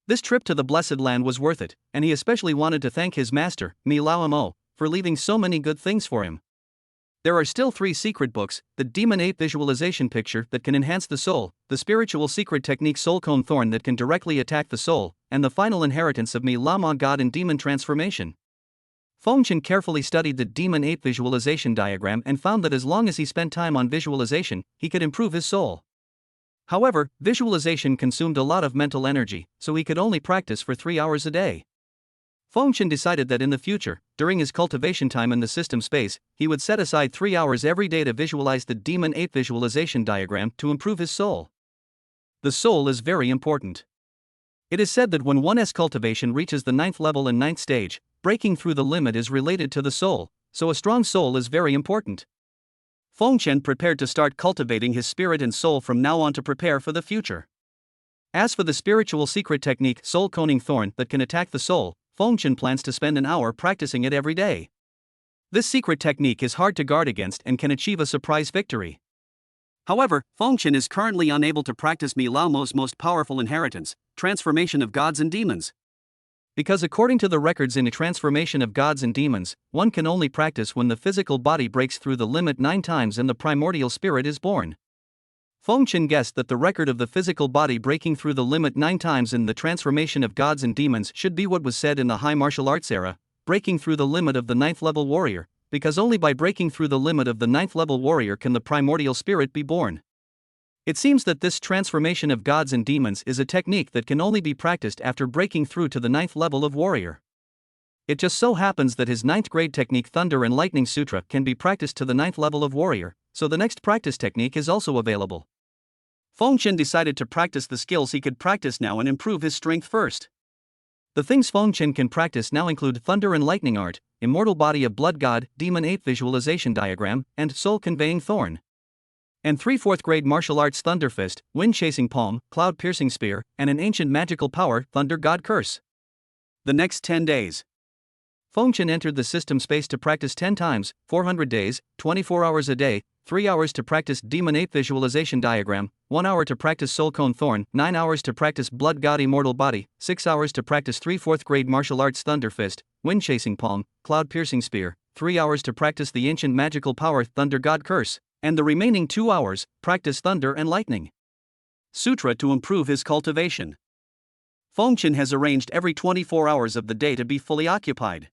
This trip to the Blessed Land was worth it, and he especially wanted to thank his master, Mi Lao Mo, for leaving so many good things for him. There are still 3 secret books: the Demon Ape Visualization Picture that can enhance the soul, the Spiritual Secret Technique Soul Cone Thorn that can directly attack the soul, and the final inheritance of Mi Lao Mo God and Demon Transformation. Fengchen carefully studied the Demon Ape Visualization diagram and found that as long as he spent time on visualization, he could improve his soul. However, visualization consumed a lot of mental energy, so he could only practice for 3 hours a day. Fengchen decided that in the future, during his cultivation time in the system space, he would set aside 3 hours every day to visualize the Demon Ape Visualization diagram to improve his soul. The soul is very important. It is said that when one's cultivation reaches the 9th level and 9th stage, breaking through the limit is related to the soul, so a strong soul is very important. Fengchen prepared to start cultivating his spirit and soul from now on to prepare for the future. As for the Spiritual Secret Technique Soul Coning Thorn that can attack the soul, Fengchen plans to spend an hour practicing it every day. This secret technique is hard to guard against and can achieve a surprise victory. However, Fengchen is currently unable to practice Mi Lao Mo's most powerful inheritance, Transformation of Gods and Demons. Because according to the records in a Transformation of Gods and Demons, one can only practice when the physical body breaks through the limit 9 times and the primordial spirit is born. Fengchen guessed that the record of the physical body breaking through the limit 9 times in the Transformation of Gods and Demons should be what was said in the high martial arts era, breaking through the limit of the 9th level warrior, because only by breaking through the limit of the 9th level warrior can the primordial spirit be born. It seems that this transformation of gods and demons is a technique that can only be practiced after breaking through to the 9th level of warrior. It just so happens that his 9th grade technique Thunder and Lightning Sutra can be practiced to the 9th level of warrior, so the next practice technique is also available. Feng Chen decided to practice the skills he could practice now and improve his strength first. The things Feng Chen can practice now include Thunder and Lightning Art, Immortal Body of Blood God, Demon Ape Visualization Diagram, and Soul Conveying Thorn. And 3 4th grade martial arts Thunder Fist, Wind Chasing Palm, Cloud Piercing Spear, and an ancient magical power, Thunder God Curse. The next 10 days. Feng Chen entered the system space to practice 10 times, 400 days, 24 hours a day, 3 hours to practice Demon Ape Visualization Diagram, 1 hour to practice Soul Cone Thorn, 9 hours to practice Blood God Immortal Body, 6 hours to practice 3 4th grade martial arts Thunder Fist, Wind Chasing Palm, Cloud Piercing Spear, 3 hours to practice the ancient magical power Thunder God Curse, and the remaining 2 hours, practice Thunder and Lightning Sutra to improve his cultivation. Feng Chen has arranged every 24 hours of the day to be fully occupied.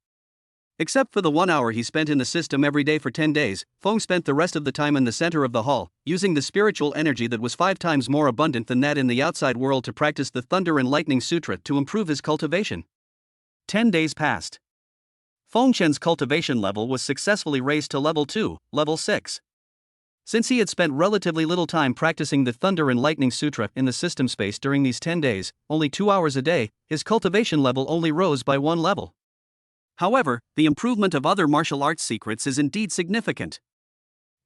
Except for the 1 hour he spent in the system every day for 10 days, Feng spent the rest of the time in the center of the hall, using the spiritual energy that was 5 times more abundant than that in the outside world to practice the Thunder and Lightning Sutra to improve his cultivation. 10 days passed. Feng Chen's cultivation level was successfully raised to level 2, level 6. Since he had spent relatively little time practicing the Thunder and Lightning Sutra in the system space during these 10 days, only 2 hours a day, his cultivation level only rose by 1 level. However, the improvement of other martial arts secrets is indeed significant.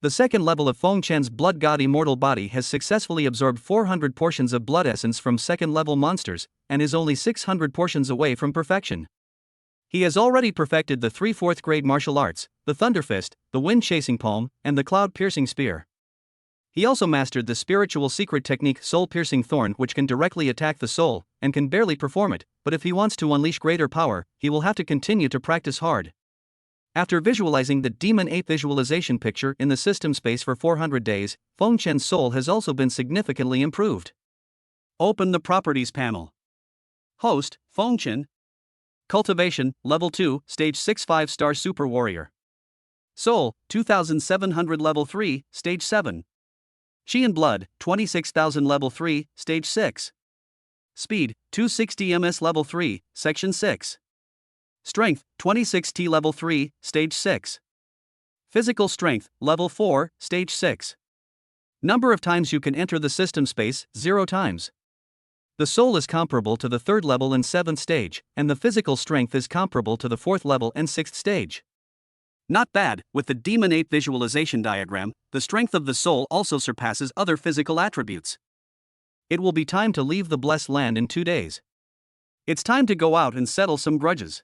The second level of Feng Chen's Blood God Immortal Body has successfully absorbed 400 portions of blood essence from second level monsters, and is only 600 portions away from perfection. He has already perfected the 3 4th grade martial arts, the Thunder Fist, the Wind Chasing Palm, and the Cloud Piercing Spear. He also mastered the spiritual secret technique Soul Piercing Thorn, which can directly attack the soul, and can barely perform it, but if he wants to unleash greater power, he will have to continue to practice hard. After visualizing the Demon Ape visualization picture in the system space for 400 days, Feng Chen's soul has also been significantly improved. Open the Properties panel. Host, Feng Chen. Cultivation, Level 2, Stage 6 5-star Super Warrior. Soul, 2700 Level 3, Stage 7. Chi and Blood, 26,000 Level 3, Stage 6. Speed, 260 ms Level 3, Section 6. Strength, 26T Level 3, Stage 6. Physical Strength, Level 4, Stage 6. Number of times you can enter the system space, 0 times. The soul is comparable to the 3rd level and 7th stage, and the physical strength is comparable to the 4th level and 6th stage. Not bad. With the Demon Ape visualization diagram, the strength of the soul also surpasses other physical attributes. It will be time to leave the blessed land in 2 days. It's time to go out and settle some grudges.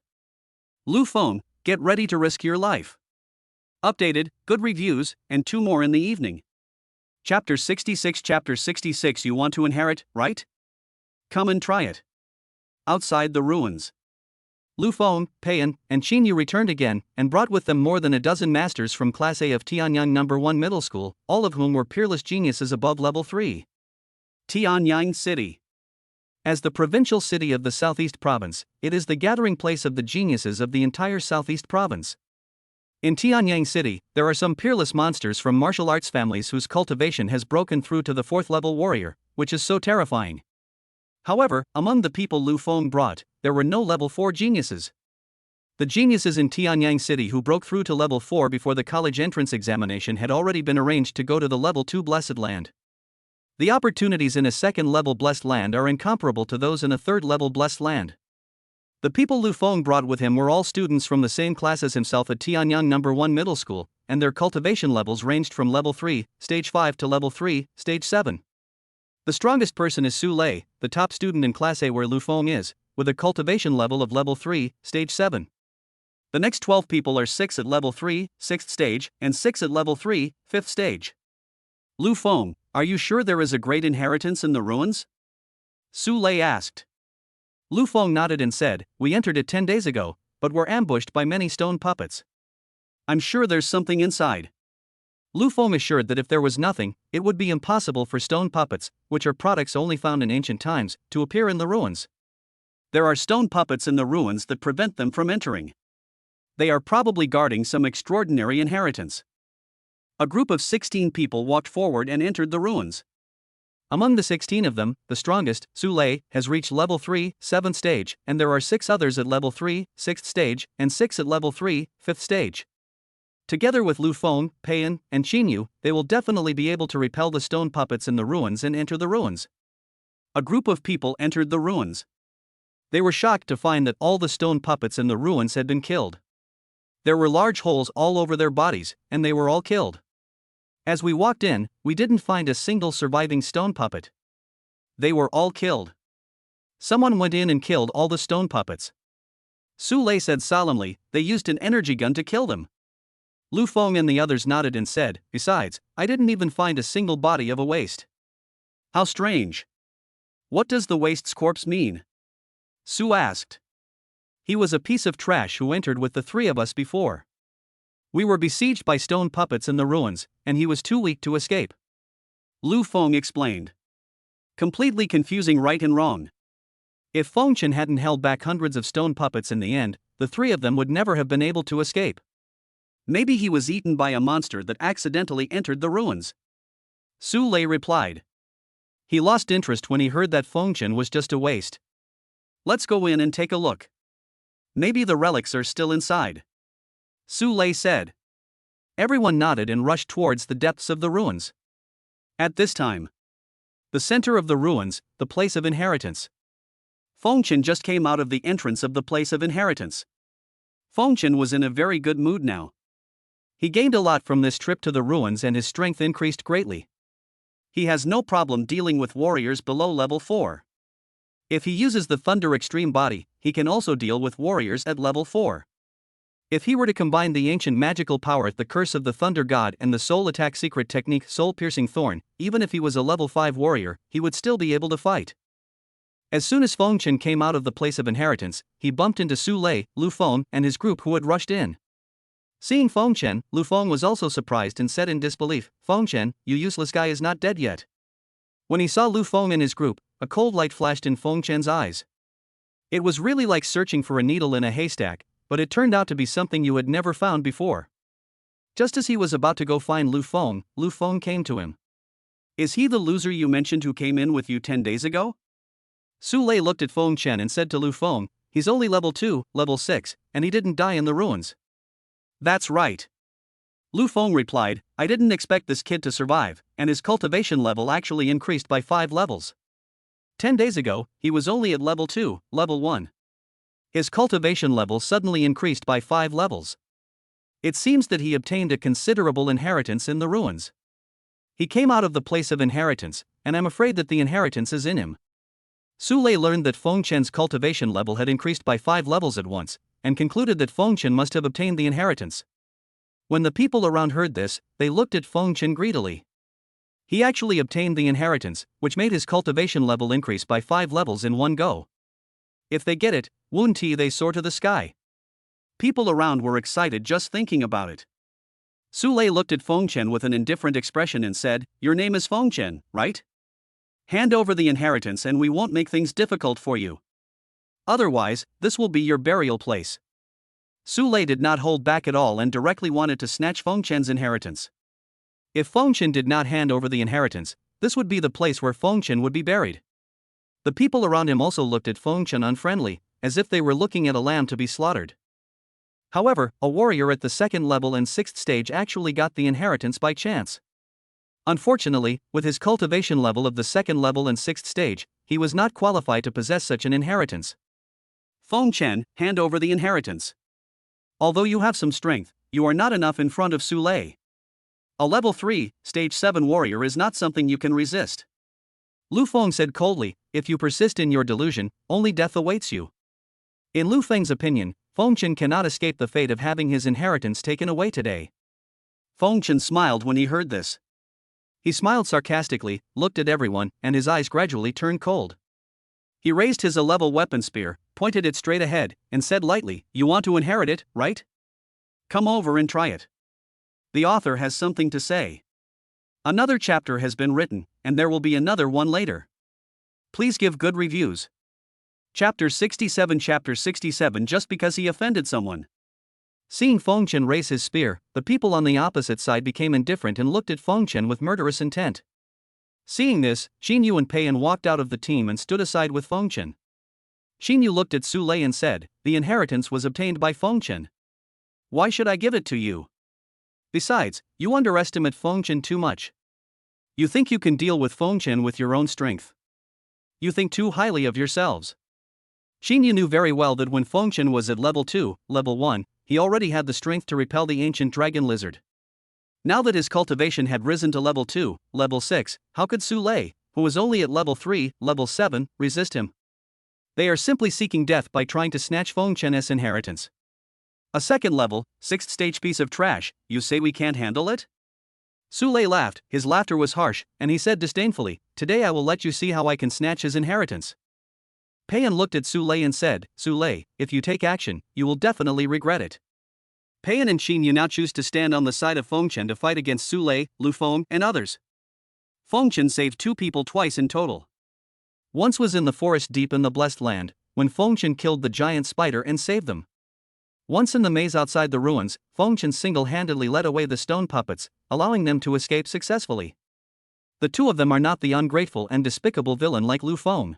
Lu Feng, get ready to risk your life. Updated, good reviews, and 2 more in the evening. Chapter 66. Chapter 66. You want to inherit, right? Come and try it. Outside the ruins. Lu Feng, Peiyan, and Qin Yu returned again, and brought with them more than a dozen masters from Class A of Tianyang No. 1 Middle School, all of whom were peerless geniuses above level 3. Tianyang City. As the provincial city of the Southeast Province, it is the gathering place of the geniuses of the entire Southeast Province. In Tianyang City, there are some peerless monsters from martial arts families whose cultivation has broken through to the 4th level warrior, which is so terrifying. However, among the people Lu Feng brought, there were no level 4 geniuses. The geniuses in Tianyang City who broke through to level 4 before the college entrance examination had already been arranged to go to the level 2 Blessed Land. The opportunities in a 2nd level Blessed Land are incomparable to those in a 3rd level Blessed Land. The people Lu Feng brought with him were all students from the same class as himself at Tianyang No. 1 Middle School, and their cultivation levels ranged from level 3, Stage 5 to level 3, Stage 7. The strongest person is Su Lei, the top student in Class A where Lu Feng is, with a cultivation level of level 3, Stage 7. The next 12 people are 6 at level 3, 6th stage, and 6 at level 3, 5th stage. Lu Feng, are you sure there is a great inheritance in the ruins? Su Lei asked. Lu Feng nodded and said, we entered it 10 days ago, but were ambushed by many stone puppets. I'm sure there's something inside. Lu Feng assured that if there was nothing, it would be impossible for stone puppets, which are products only found in ancient times, to appear in the ruins. There are stone puppets in the ruins that prevent them from entering. They are probably guarding some extraordinary inheritance. A group of 16 people walked forward and entered the ruins. Among the 16 of them, the strongest, Su Lei, has reached level 3, 7th stage, and there are 6 others at level 3, 6th stage, and 6 at level 3, 5th stage. Together with Lu Feng, Peiyan, and Qinyu, they will definitely be able to repel the stone puppets in the ruins and enter the ruins. A group of people entered the ruins. They were shocked to find that all the stone puppets in the ruins had been killed. There were large holes all over their bodies, and they were all killed. As we walked in, we didn't find a single surviving stone puppet. They were all killed. Someone went in and killed all the stone puppets. Su Lei said solemnly, they used an energy gun to kill them. Lu Feng and the others nodded and said, besides, I didn't even find a single body of a waste. How strange. What does the waste's corpse mean? Su asked. He was a piece of trash who entered with the 3 of us before. We were besieged by stone puppets in the ruins, and he was too weak to escape. Lu Feng explained. Completely confusing right and wrong. If Fengchen hadn't held back hundreds of stone puppets in the end, the 3 of them would never have been able to escape. Maybe he was eaten by a monster that accidentally entered the ruins. Su Lei replied. He lost interest when he heard that Fengchen was just a waste. Let's go in and take a look. Maybe the relics are still inside. Su Lei said. Everyone nodded and rushed towards the depths of the ruins. At this time, the center of the ruins, the place of inheritance. Fengchen just came out of the entrance of the place of inheritance. Fengchen was in a very good mood now. He gained a lot from this trip to the ruins and his strength increased greatly. He has no problem dealing with warriors below level 4. If he uses the Thunder Extreme Body, he can also deal with warriors at level 4. If he were to combine the ancient magical power, the Curse of the Thunder God, and the Soul Attack Secret Technique, Soul Piercing Thorn, even if he was a level 5 warrior, he would still be able to fight. As soon as Fengchen came out of the place of inheritance, he bumped into Su Lei, Lu Feng, and his group who had rushed in. Seeing Fengchen, Lu Feng was also surprised and said in disbelief, Fengchen, you useless guy is not dead yet. When he saw Lu Feng and his group, a cold light flashed in Fengchen's eyes. It was really like searching for a needle in a haystack, but it turned out to be something you had never found before. Just as he was about to go find Lu Feng came to him. Is he the loser you mentioned who came in with you 10 days ago? Su Lei looked at Fengchen and said to Lu Feng, he's only level 2, level 6, and he didn't die in the ruins. That's right. Lu Feng replied, I didn't expect this kid to survive, and his cultivation level actually increased by 5 levels. 10 days ago, he was only at level 2, level 1. His cultivation level suddenly increased by 5 levels. It seems that he obtained a considerable inheritance in the ruins. He came out of the place of inheritance, and I'm afraid that the inheritance is in him. Su Lei learned that Fengchen's cultivation level had increased by 5 levels at once, and concluded that Fengchen must have obtained the inheritance. When the people around heard this, they looked at Fengchen greedily. He actually obtained the inheritance, which made his cultivation level increase by 5 levels in one go. If they get it, won't they soar to the sky? People around were excited just thinking about it. Su Lei looked at Fengchen with an indifferent expression and said, your name is Fengchen, right? Hand over the inheritance and we won't make things difficult for you. Otherwise, this will be your burial place. Su Lei did not hold back at all and directly wanted to snatch Fengchen's inheritance. If Fengchen did not hand over the inheritance, this would be the place where Fengchen would be buried. The people around him also looked at Fengchen unfriendly, as if they were looking at a lamb to be slaughtered. However, a warrior at the 2nd level and 6th stage actually got the inheritance by chance. Unfortunately, with his cultivation level of the 2nd level and 6th stage, he was not qualified to possess such an inheritance. Fengchen, hand over the inheritance. Although you have some strength, you are not enough in front of Su Lei. A level 3, stage 7 warrior is not something you can resist. Lu Feng said coldly, if you persist in your delusion, only death awaits you. In Lu Feng's opinion, Fengchen cannot escape the fate of having his inheritance taken away today. Fengchen smiled when he heard this. He smiled sarcastically, looked at everyone, and his eyes gradually turned cold. He raised his 11 weapon spear, pointed it straight ahead, and said lightly, you want to inherit it, right? Come over and try it. The author has something to say. Another chapter has been written, and there will be another one later. Please give good reviews. Chapter 67 just because he offended someone. Seeing Feng Chen raise his spear, the people on the opposite side became indifferent and looked at Feng Chen with murderous intent. Seeing this, Xin Yu and Pei Yan walked out of the team and stood aside with Feng Chen. Xin Yu looked at Su Lei and said, "The inheritance was obtained by Feng Chen. Why should I give it to you? Besides, you underestimate Feng Chen too much. You think you can deal with Feng Chen with your own strength. You think too highly of yourselves." Xin Yu knew very well that when Feng Chen was at level 2, level 1, he already had the strength to repel the ancient dragon lizard. Now that his cultivation had risen to level 2, level 6, how could Su Lei, who was only at level 3, level 7, resist him? They are simply seeking death by trying to snatch Feng Chen's inheritance. A second level, 6th stage piece of trash, you say we can't handle it? Su Lei laughed, his laughter was harsh, and he said disdainfully, "Today I will let you see how I can snatch his inheritance." Pei Yan looked at Su Lei and said, "Su Lei, if you take action, you will definitely regret it." Pei Yan and Xin Yu now choose to stand on the side of Feng Chen to fight against Su Lei, Lu Feng, and others. Feng Chen saved 2 people twice in total. Once was in the forest deep in the Blessed Land, when Feng Chen killed the giant spider and saved them. Once in the maze outside the ruins, Feng Chen single-handedly led away the stone puppets, allowing them to escape successfully. The two of them are not the ungrateful and despicable villain like Lu Feng.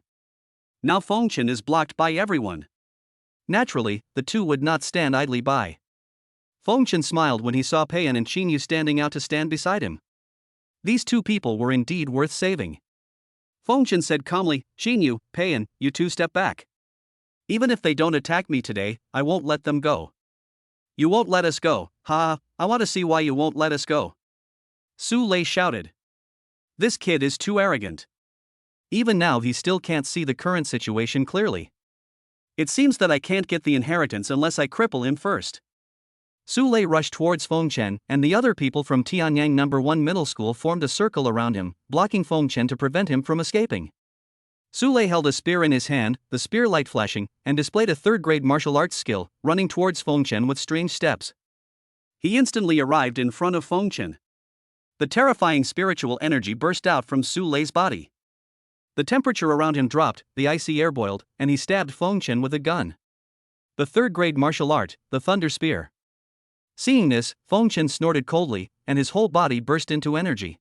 Now Feng Chen is blocked by everyone. Naturally, the two would not stand idly by. Feng Chen smiled when he saw Pei Yan and Xin Yu standing out to stand beside him. These 2 people were indeed worth saving. Feng Chen said calmly, "Xin Yu, Pei Yan, you 2 step back. Even if they don't attack me today, I won't let them go." "You won't let us go, ha, I want to see why you won't let us go." Su Lei shouted. "This kid is too arrogant. Even now he still can't see the current situation clearly. It seems that I can't get the inheritance unless I cripple him first." Su Lei rushed towards Feng Chen, and the other people from Tianyang No. 1 Middle School formed a circle around him, blocking Feng Chen to prevent him from escaping. Su Lei held a spear in his hand, the spear light flashing, and displayed a third-grade martial arts skill, running towards Feng Chen with strange steps. He instantly arrived in front of Feng Chen. The terrifying spiritual energy burst out from Su Lei's body. The temperature around him dropped, the icy air boiled, and he stabbed Feng Chen with a gun. The third-grade martial art, the Thunder Spear. Seeing this, Feng Chen snorted coldly, and his whole body burst into energy.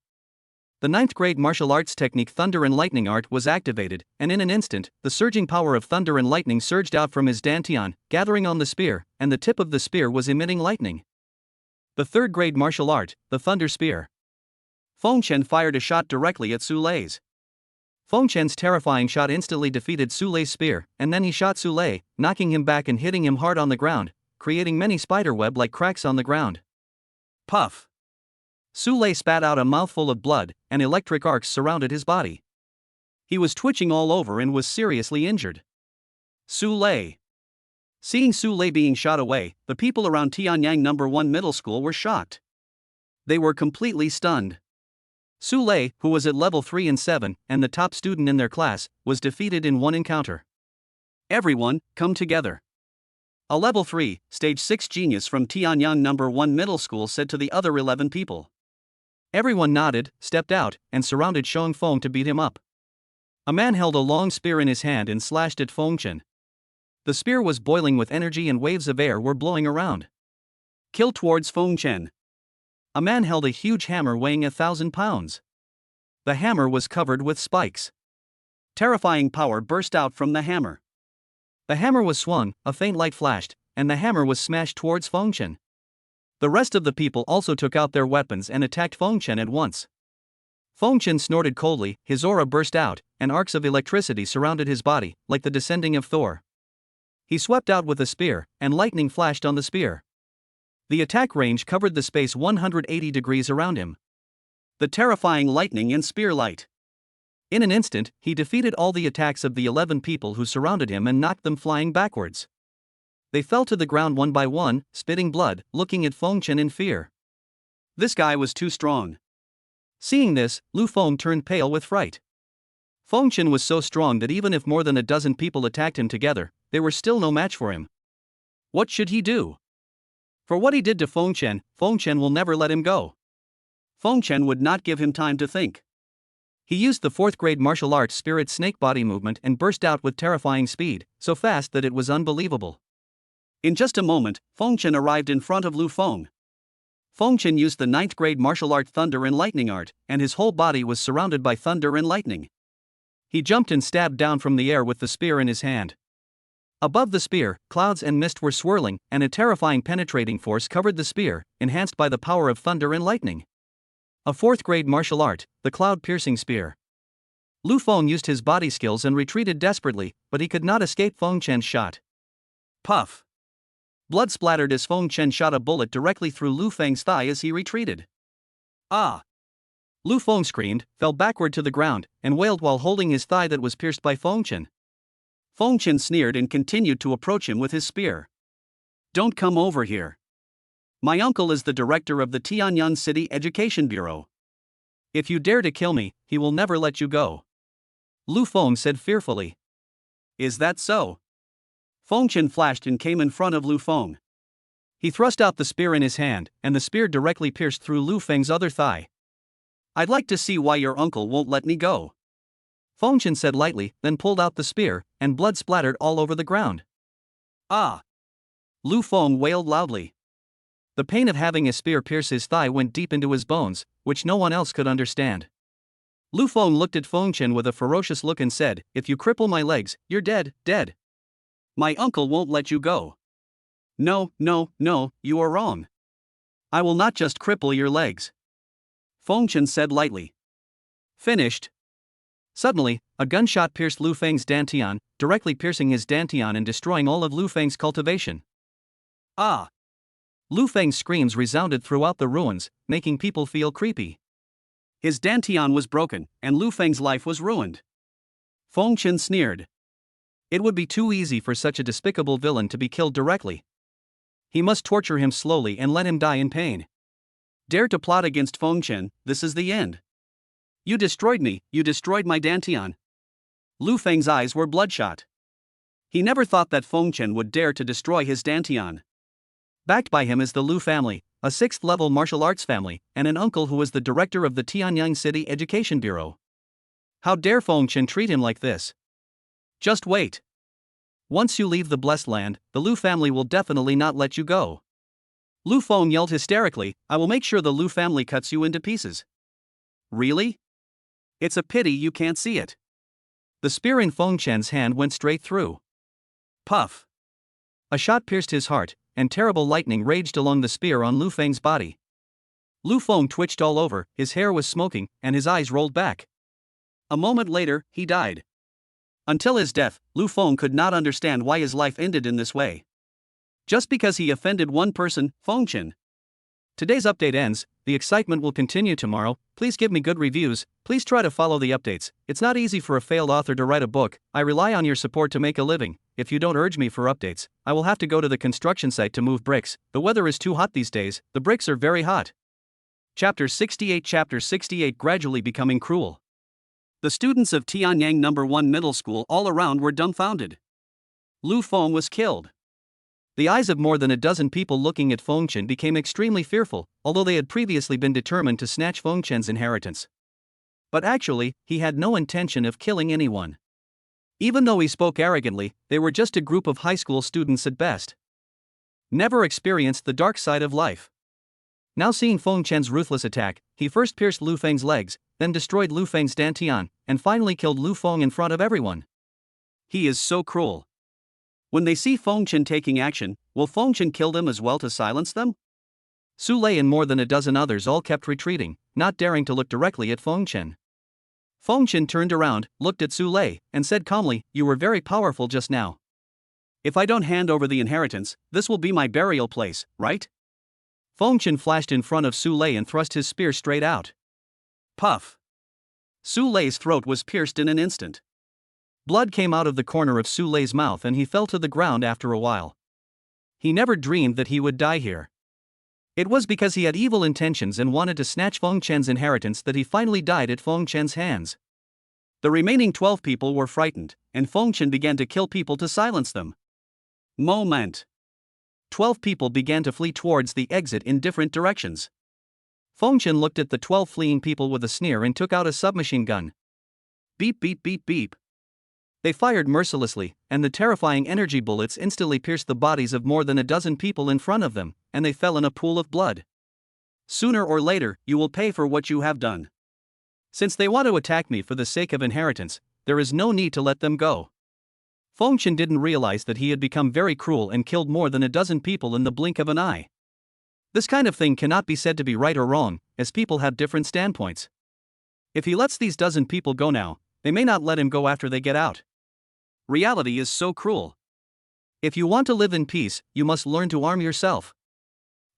The 9th-grade martial arts technique Thunder and Lightning Art was activated, and in an instant, the surging power of thunder and lightning surged out from his dantian, gathering on the spear, and the tip of the spear was emitting lightning. The 3rd-grade martial art, the Thunder Spear. Feng Chen fired a shot directly at Su Lei's. Feng Chen's terrifying shot instantly defeated Su Lei's spear, and then he shot Su Lei, knocking him back and hitting him hard on the ground, creating many spiderweb-like cracks on the ground. Puff! Su Lei spat out a mouthful of blood, and electric arcs surrounded his body. He was twitching all over and was seriously injured. Su Lei. Seeing Su Lei being shot away, the people around Tianyang No. 1 Middle School were shocked. They were completely stunned. Su Lei, who was at level 3 and 7, and the top student in their class, was defeated in one encounter. Everyone, come together. A level 3, stage 6 genius from Tianyang No. 1 Middle School said to the other 11 people. Everyone nodded, stepped out, and surrounded Shang Feng to beat him up. A man held a long spear in his hand and slashed at Feng Chen. The spear was boiling with energy and waves of air were blowing around. Kill towards Feng Chen. A man held a huge hammer weighing 1,000 pounds. The hammer was covered with spikes. Terrifying power burst out from the hammer. The hammer was swung, a faint light flashed, and the hammer was smashed towards Feng Chen. The rest of the people also took out their weapons and attacked Feng Chen at once. Feng Chen snorted coldly, his aura burst out, and arcs of electricity surrounded his body, like the descending of Thor. He swept out with a spear, and lightning flashed on the spear. The attack range covered the space 180 degrees around him. The terrifying lightning and spear light. In an instant, he defeated all the attacks of the 11 people who surrounded him and knocked them flying backwards. They fell to the ground one by one, spitting blood, looking at Feng Chen in fear. This guy was too strong. Seeing this, Lu Feng turned pale with fright. Feng Chen was so strong that even if more than a dozen people attacked him together, they were still no match for him. What should he do? For what he did to Feng Chen will never let him go. Feng Chen would not give him time to think. He used the 4th-grade martial arts spirit snake body movement and burst out with terrifying speed, so fast that it was unbelievable. In just a moment, Feng Chen arrived in front of Lu Feng. Feng Chen used the 9th grade martial art Thunder and Lightning art, and his whole body was surrounded by thunder and lightning. He jumped and stabbed down from the air with the spear in his hand. Above the spear, clouds and mist were swirling, and a terrifying penetrating force covered the spear, enhanced by the power of thunder and lightning. A 4th grade martial art, the cloud-piercing spear. Lu Feng used his body skills and retreated desperately, but he could not escape Feng Chen's shot. Puff! Blood splattered as Feng Chen shot a bullet directly through Lu Feng's thigh as he retreated. Ah! Lu Feng screamed, fell backward to the ground, and wailed while holding his thigh that was pierced by Feng Chen. Feng Chen sneered and continued to approach him with his spear. Don't come over here. My uncle is the director of the Tianyang City Education Bureau. If you dare to kill me, he will never let you go. Lu Feng said fearfully. Is that so? Feng Chen flashed and came in front of Lu Feng. He thrust out the spear in his hand, and the spear directly pierced through Lu Feng's other thigh. I'd like to see why your uncle won't let me go. Feng Chen said lightly, then pulled out the spear, and blood splattered all over the ground. Ah! Lu Feng wailed loudly. The pain of having a spear pierce his thigh went deep into his bones, which no one else could understand. Lu Feng looked at Feng Chen with a ferocious look and said, If you cripple my legs, you're dead, dead. My uncle won't let you go. No, no, no, you are wrong. I will not just cripple your legs. Feng Chen said lightly. Finished. Suddenly, a gunshot pierced Lu Feng's dantian, directly piercing his dantian and destroying all of Lu Feng's cultivation. Ah! Lu Feng's screams resounded throughout the ruins, making people feel creepy. His dantian was broken, and Lu Feng's life was ruined. Feng Chen sneered. It would be too easy for such a despicable villain to be killed directly. He must torture him slowly and let him die in pain. Dare to plot against Feng Chen, this is the end. You destroyed me, you destroyed my dantian. Lu Feng's eyes were bloodshot. He never thought that Feng Chen would dare to destroy his dantian. Backed by him is the Lu family, a 6th-level martial arts family, and an uncle who is the director of the Tianyang City Education Bureau. How dare Feng Chen treat him like this? Just wait. Once you leave the blessed land, the Lu family will definitely not let you go. Lu Feng yelled hysterically, I will make sure the Lu family cuts you into pieces. Really? It's a pity you can't see it. The spear in Feng Chen's hand went straight through. Puff! A shot pierced his heart, and terrible lightning raged along the spear on Lu Feng's body. Lu Feng twitched all over, his hair was smoking, and his eyes rolled back. A moment later, he died. Until his death, Lu Feng could not understand why his life ended in this way. Just because he offended one person, Feng Chen. Today's update ends, the excitement will continue tomorrow. Please give me good reviews, please try to follow the updates. It's not easy for a failed author to write a book, I rely on your support to make a living. If you don't urge me for updates, I will have to go to the construction site to move bricks. The weather is too hot these days, the bricks are very hot. Chapter 68 Gradually becoming cruel. The students of Tianyang No. 1 Middle School all around were dumbfounded. Lu Feng was killed. The eyes of more than a dozen people looking at Feng Chen became extremely fearful, although they had previously been determined to snatch Feng Chen's inheritance. But actually, he had no intention of killing anyone. Even though he spoke arrogantly, they were just a group of high school students at best. Never experienced the dark side of life. Now seeing Feng Chen's ruthless attack, he first pierced Lu Feng's legs, then destroyed Lu Feng's dantian, and finally killed Lu Feng in front of everyone. He is so cruel. When they see Feng Chen taking action, will Feng Chen kill them as well to silence them? Su Lei and more than a dozen others all kept retreating, not daring to look directly at Feng Chen. Feng Chen turned around, looked at Su Lei, and said calmly, You were very powerful just now. If I don't hand over the inheritance, this will be my burial place, right? Feng Chen flashed in front of Su Lei and thrust his spear straight out. Puff! Su Lei's throat was pierced in an instant. Blood came out of the corner of Su Lei's mouth and he fell to the ground after a while. He never dreamed that he would die here. It was because he had evil intentions and wanted to snatch Feng Chen's inheritance that he finally died at Feng Chen's hands. The remaining 12 people were frightened, and Feng Chen began to kill people to silence them. Moment. 12 people began to flee towards the exit in different directions. Feng Chen looked at the 12 fleeing people with a sneer and took out a submachine gun. Beep beep beep beep. They fired mercilessly, and the terrifying energy bullets instantly pierced the bodies of more than a dozen people in front of them, and they fell in a pool of blood. Sooner or later, you will pay for what you have done. Since they want to attack me for the sake of inheritance, there is no need to let them go. Fengchen didn't realize that he had become very cruel and killed more than a dozen people in the blink of an eye. This kind of thing cannot be said to be right or wrong, as people have different standpoints. If he lets these dozen people go now, they may not let him go after they get out. Reality is so cruel. If you want to live in peace, you must learn to arm yourself.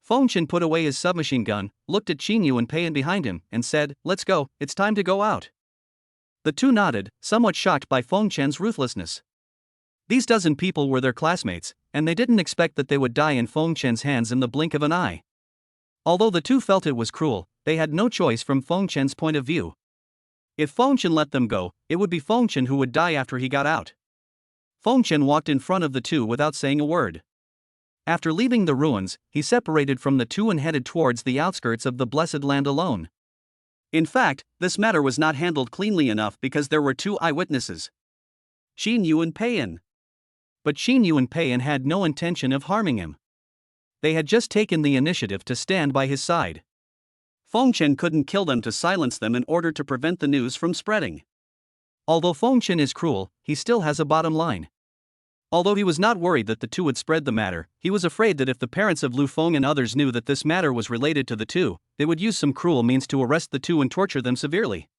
Fengchen put away his submachine gun, looked at Qin and Peiyan behind him, and said, "Let's go, it's time to go out." The two nodded, somewhat shocked by Fengchen's ruthlessness. These dozen people were their classmates, and they didn't expect that they would die in Fengchen's hands in the blink of an eye. Although the two felt it was cruel, they had no choice from Fengchen's point of view. If Fengchen let them go, it would be Fengchen who would die after he got out. Fengchen walked in front of the two without saying a word. After leaving the ruins, he separated from the two and headed towards the outskirts of the Blessed Land alone. In fact, this matter was not handled cleanly enough because there were two eyewitnesses, Qin and Peiyan. But Qin and Peiyan had no intention of harming him. They had just taken the initiative to stand by his side. Fengchen couldn't kill them to silence them in order to prevent the news from spreading. Although Fengchen is cruel, he still has a bottom line. Although he was not worried that the two would spread the matter, he was afraid that if the parents of Lu Feng and others knew that this matter was related to the two, they would use some cruel means to arrest the two and torture them severely.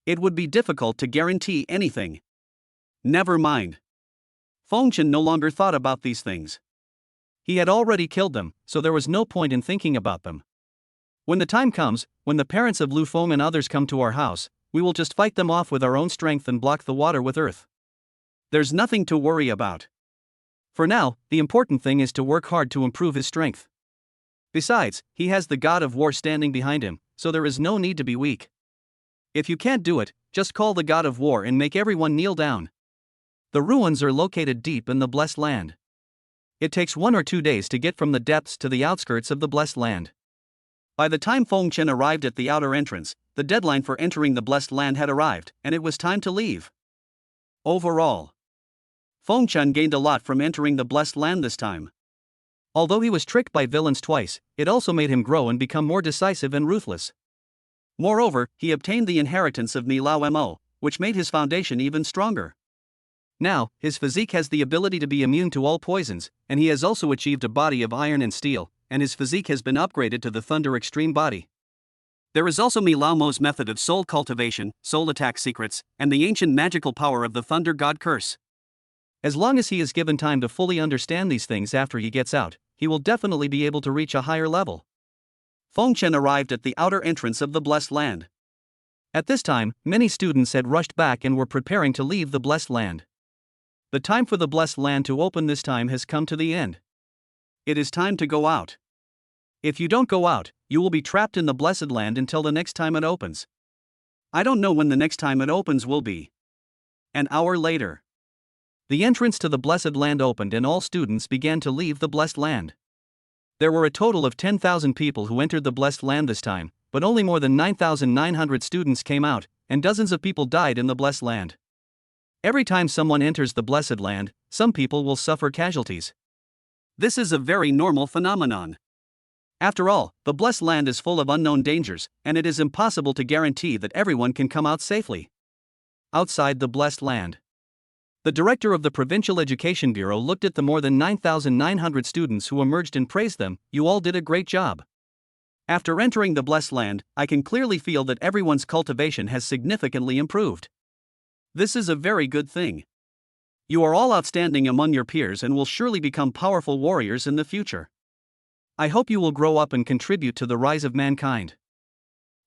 It would be difficult to guarantee anything. Never mind. Fengchen no longer thought about these things. He had already killed them, so there was no point in thinking about them. When the time comes, when the parents of Lu Feng and others come to our house, we will just fight them off with our own strength and block the water with earth. There's nothing to worry about. For now, the important thing is to work hard to improve his strength. Besides, he has the god of war standing behind him, so there is no need to be weak. If you can't do it, just call the god of war and make everyone kneel down. The ruins are located deep in the Blessed Land. It takes 1 or 2 days to get from the depths to the outskirts of the Blessed Land. By the time Fengchen arrived at the outer entrance, the deadline for entering the Blessed Land had arrived, and it was time to leave. Overall, Fengchen gained a lot from entering the Blessed Land this time. Although he was tricked by villains twice, it also made him grow and become more decisive and ruthless. Moreover, he obtained the inheritance of Milao Mo, which made his foundation even stronger. Now, his physique has the ability to be immune to all poisons, and he has also achieved a body of iron and steel, and his physique has been upgraded to the Thunder Extreme body. There is also Milao Mo's method of soul cultivation, soul attack secrets, and the ancient magical power of the Thunder God Curse. As long as he is given time to fully understand these things after he gets out, he will definitely be able to reach a higher level. Fengchen arrived at the outer entrance of the Blessed Land. At this time, many students had rushed back and were preparing to leave the Blessed Land. The time for the Blessed Land to open this time has come to the end. It is time to go out. If you don't go out, you will be trapped in the Blessed Land until the next time it opens. I don't know when the next time it opens will be. An hour later, the entrance to the Blessed Land opened and all students began to leave the Blessed Land. There were a total of 10,000 people who entered the Blessed Land this time, but only more than 9,900 students came out, and dozens of people died in the Blessed Land. Every time someone enters the Blessed Land, some people will suffer casualties. This is a very normal phenomenon. After all, the Blessed Land is full of unknown dangers, and it is impossible to guarantee that everyone can come out safely. Outside the Blessed Land, the director of the Provincial Education Bureau looked at the more than 9,900 students who emerged and praised them. You all did a great job. After entering the Blessed Land, I can clearly feel that everyone's cultivation has significantly improved. This is a very good thing. You are all outstanding among your peers and will surely become powerful warriors in the future. I hope you will grow up and contribute to the rise of mankind.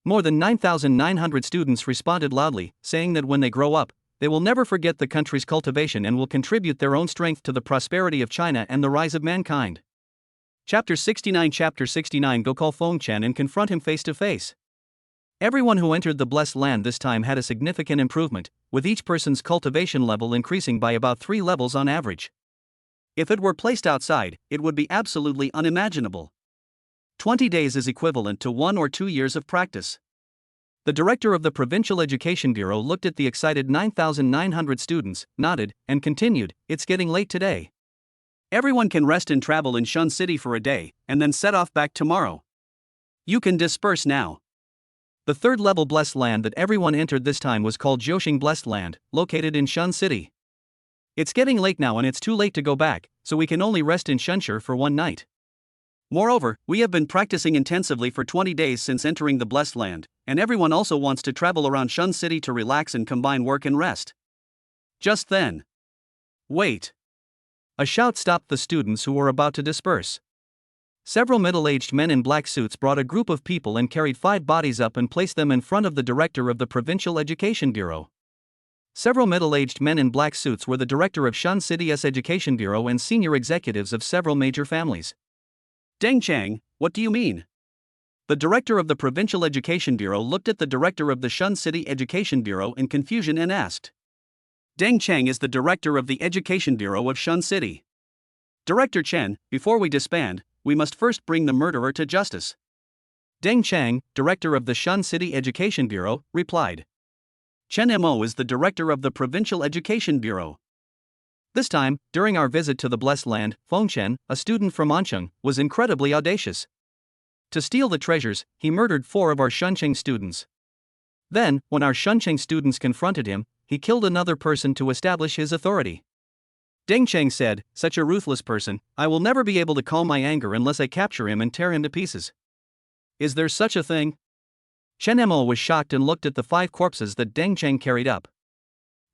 More than 9,900 students responded loudly, saying that when they grow up, they will never forget the country's cultivation and will contribute their own strength to the prosperity of China and the rise of mankind. Chapter 69 Go call Fengchen and confront him face to face. Everyone who entered the Blessed Land this time had a significant improvement, with each person's cultivation level increasing by about 3 levels on average. If it were placed outside, it would be absolutely unimaginable. 20 days is equivalent to 1 or 2 years of practice. The director of the Provincial Education Bureau looked at the excited 9,900 students, nodded, and continued, "It's getting late today. Everyone can rest and travel in Shun City for a day, and then set off back tomorrow. You can disperse now." The third level blessed land that everyone entered this time was called Jiuxing Blessed Land, located in Shun City. "It's getting late now and it's too late to go back, so we can only rest in Shunshur for one night. Moreover, we have been practicing intensively for 20 days since entering the Blessed Land, and everyone also wants to travel around Shun City to relax and combine work and rest." Just then. "Wait!" A shout stopped the students who were about to disperse. Several middle-aged men in black suits brought a group of people and carried 5 bodies up and placed them in front of the director of the Provincial Education Bureau. Several middle-aged men in black suits were the director of Shun City's Education Bureau and senior executives of several major families. "Deng Chang, what do you mean?" The director of the Provincial Education Bureau looked at the director of the Shun City Education Bureau in confusion and asked. "Deng Chang is the director of the Education Bureau of Shun City. Director Chen, before we disband, we must first bring the murderer to justice." Deng Chang, director of the Shun City Education Bureau, replied. "Chen Mo is the director of the Provincial Education Bureau." This time, during our visit to the Blessed Land, Feng Chen, a student from Ansheng, was incredibly audacious. To steal the treasures, he murdered 4 of our Shuncheng students. Then, when our Shuncheng students confronted him, he killed another person to establish his authority. Deng Chang said, "Such a ruthless person, I will never be able to calm my anger unless I capture him and tear him to pieces." "Is there such a thing?" Chen Mo was shocked and looked at the 5 corpses that Deng Chang carried up.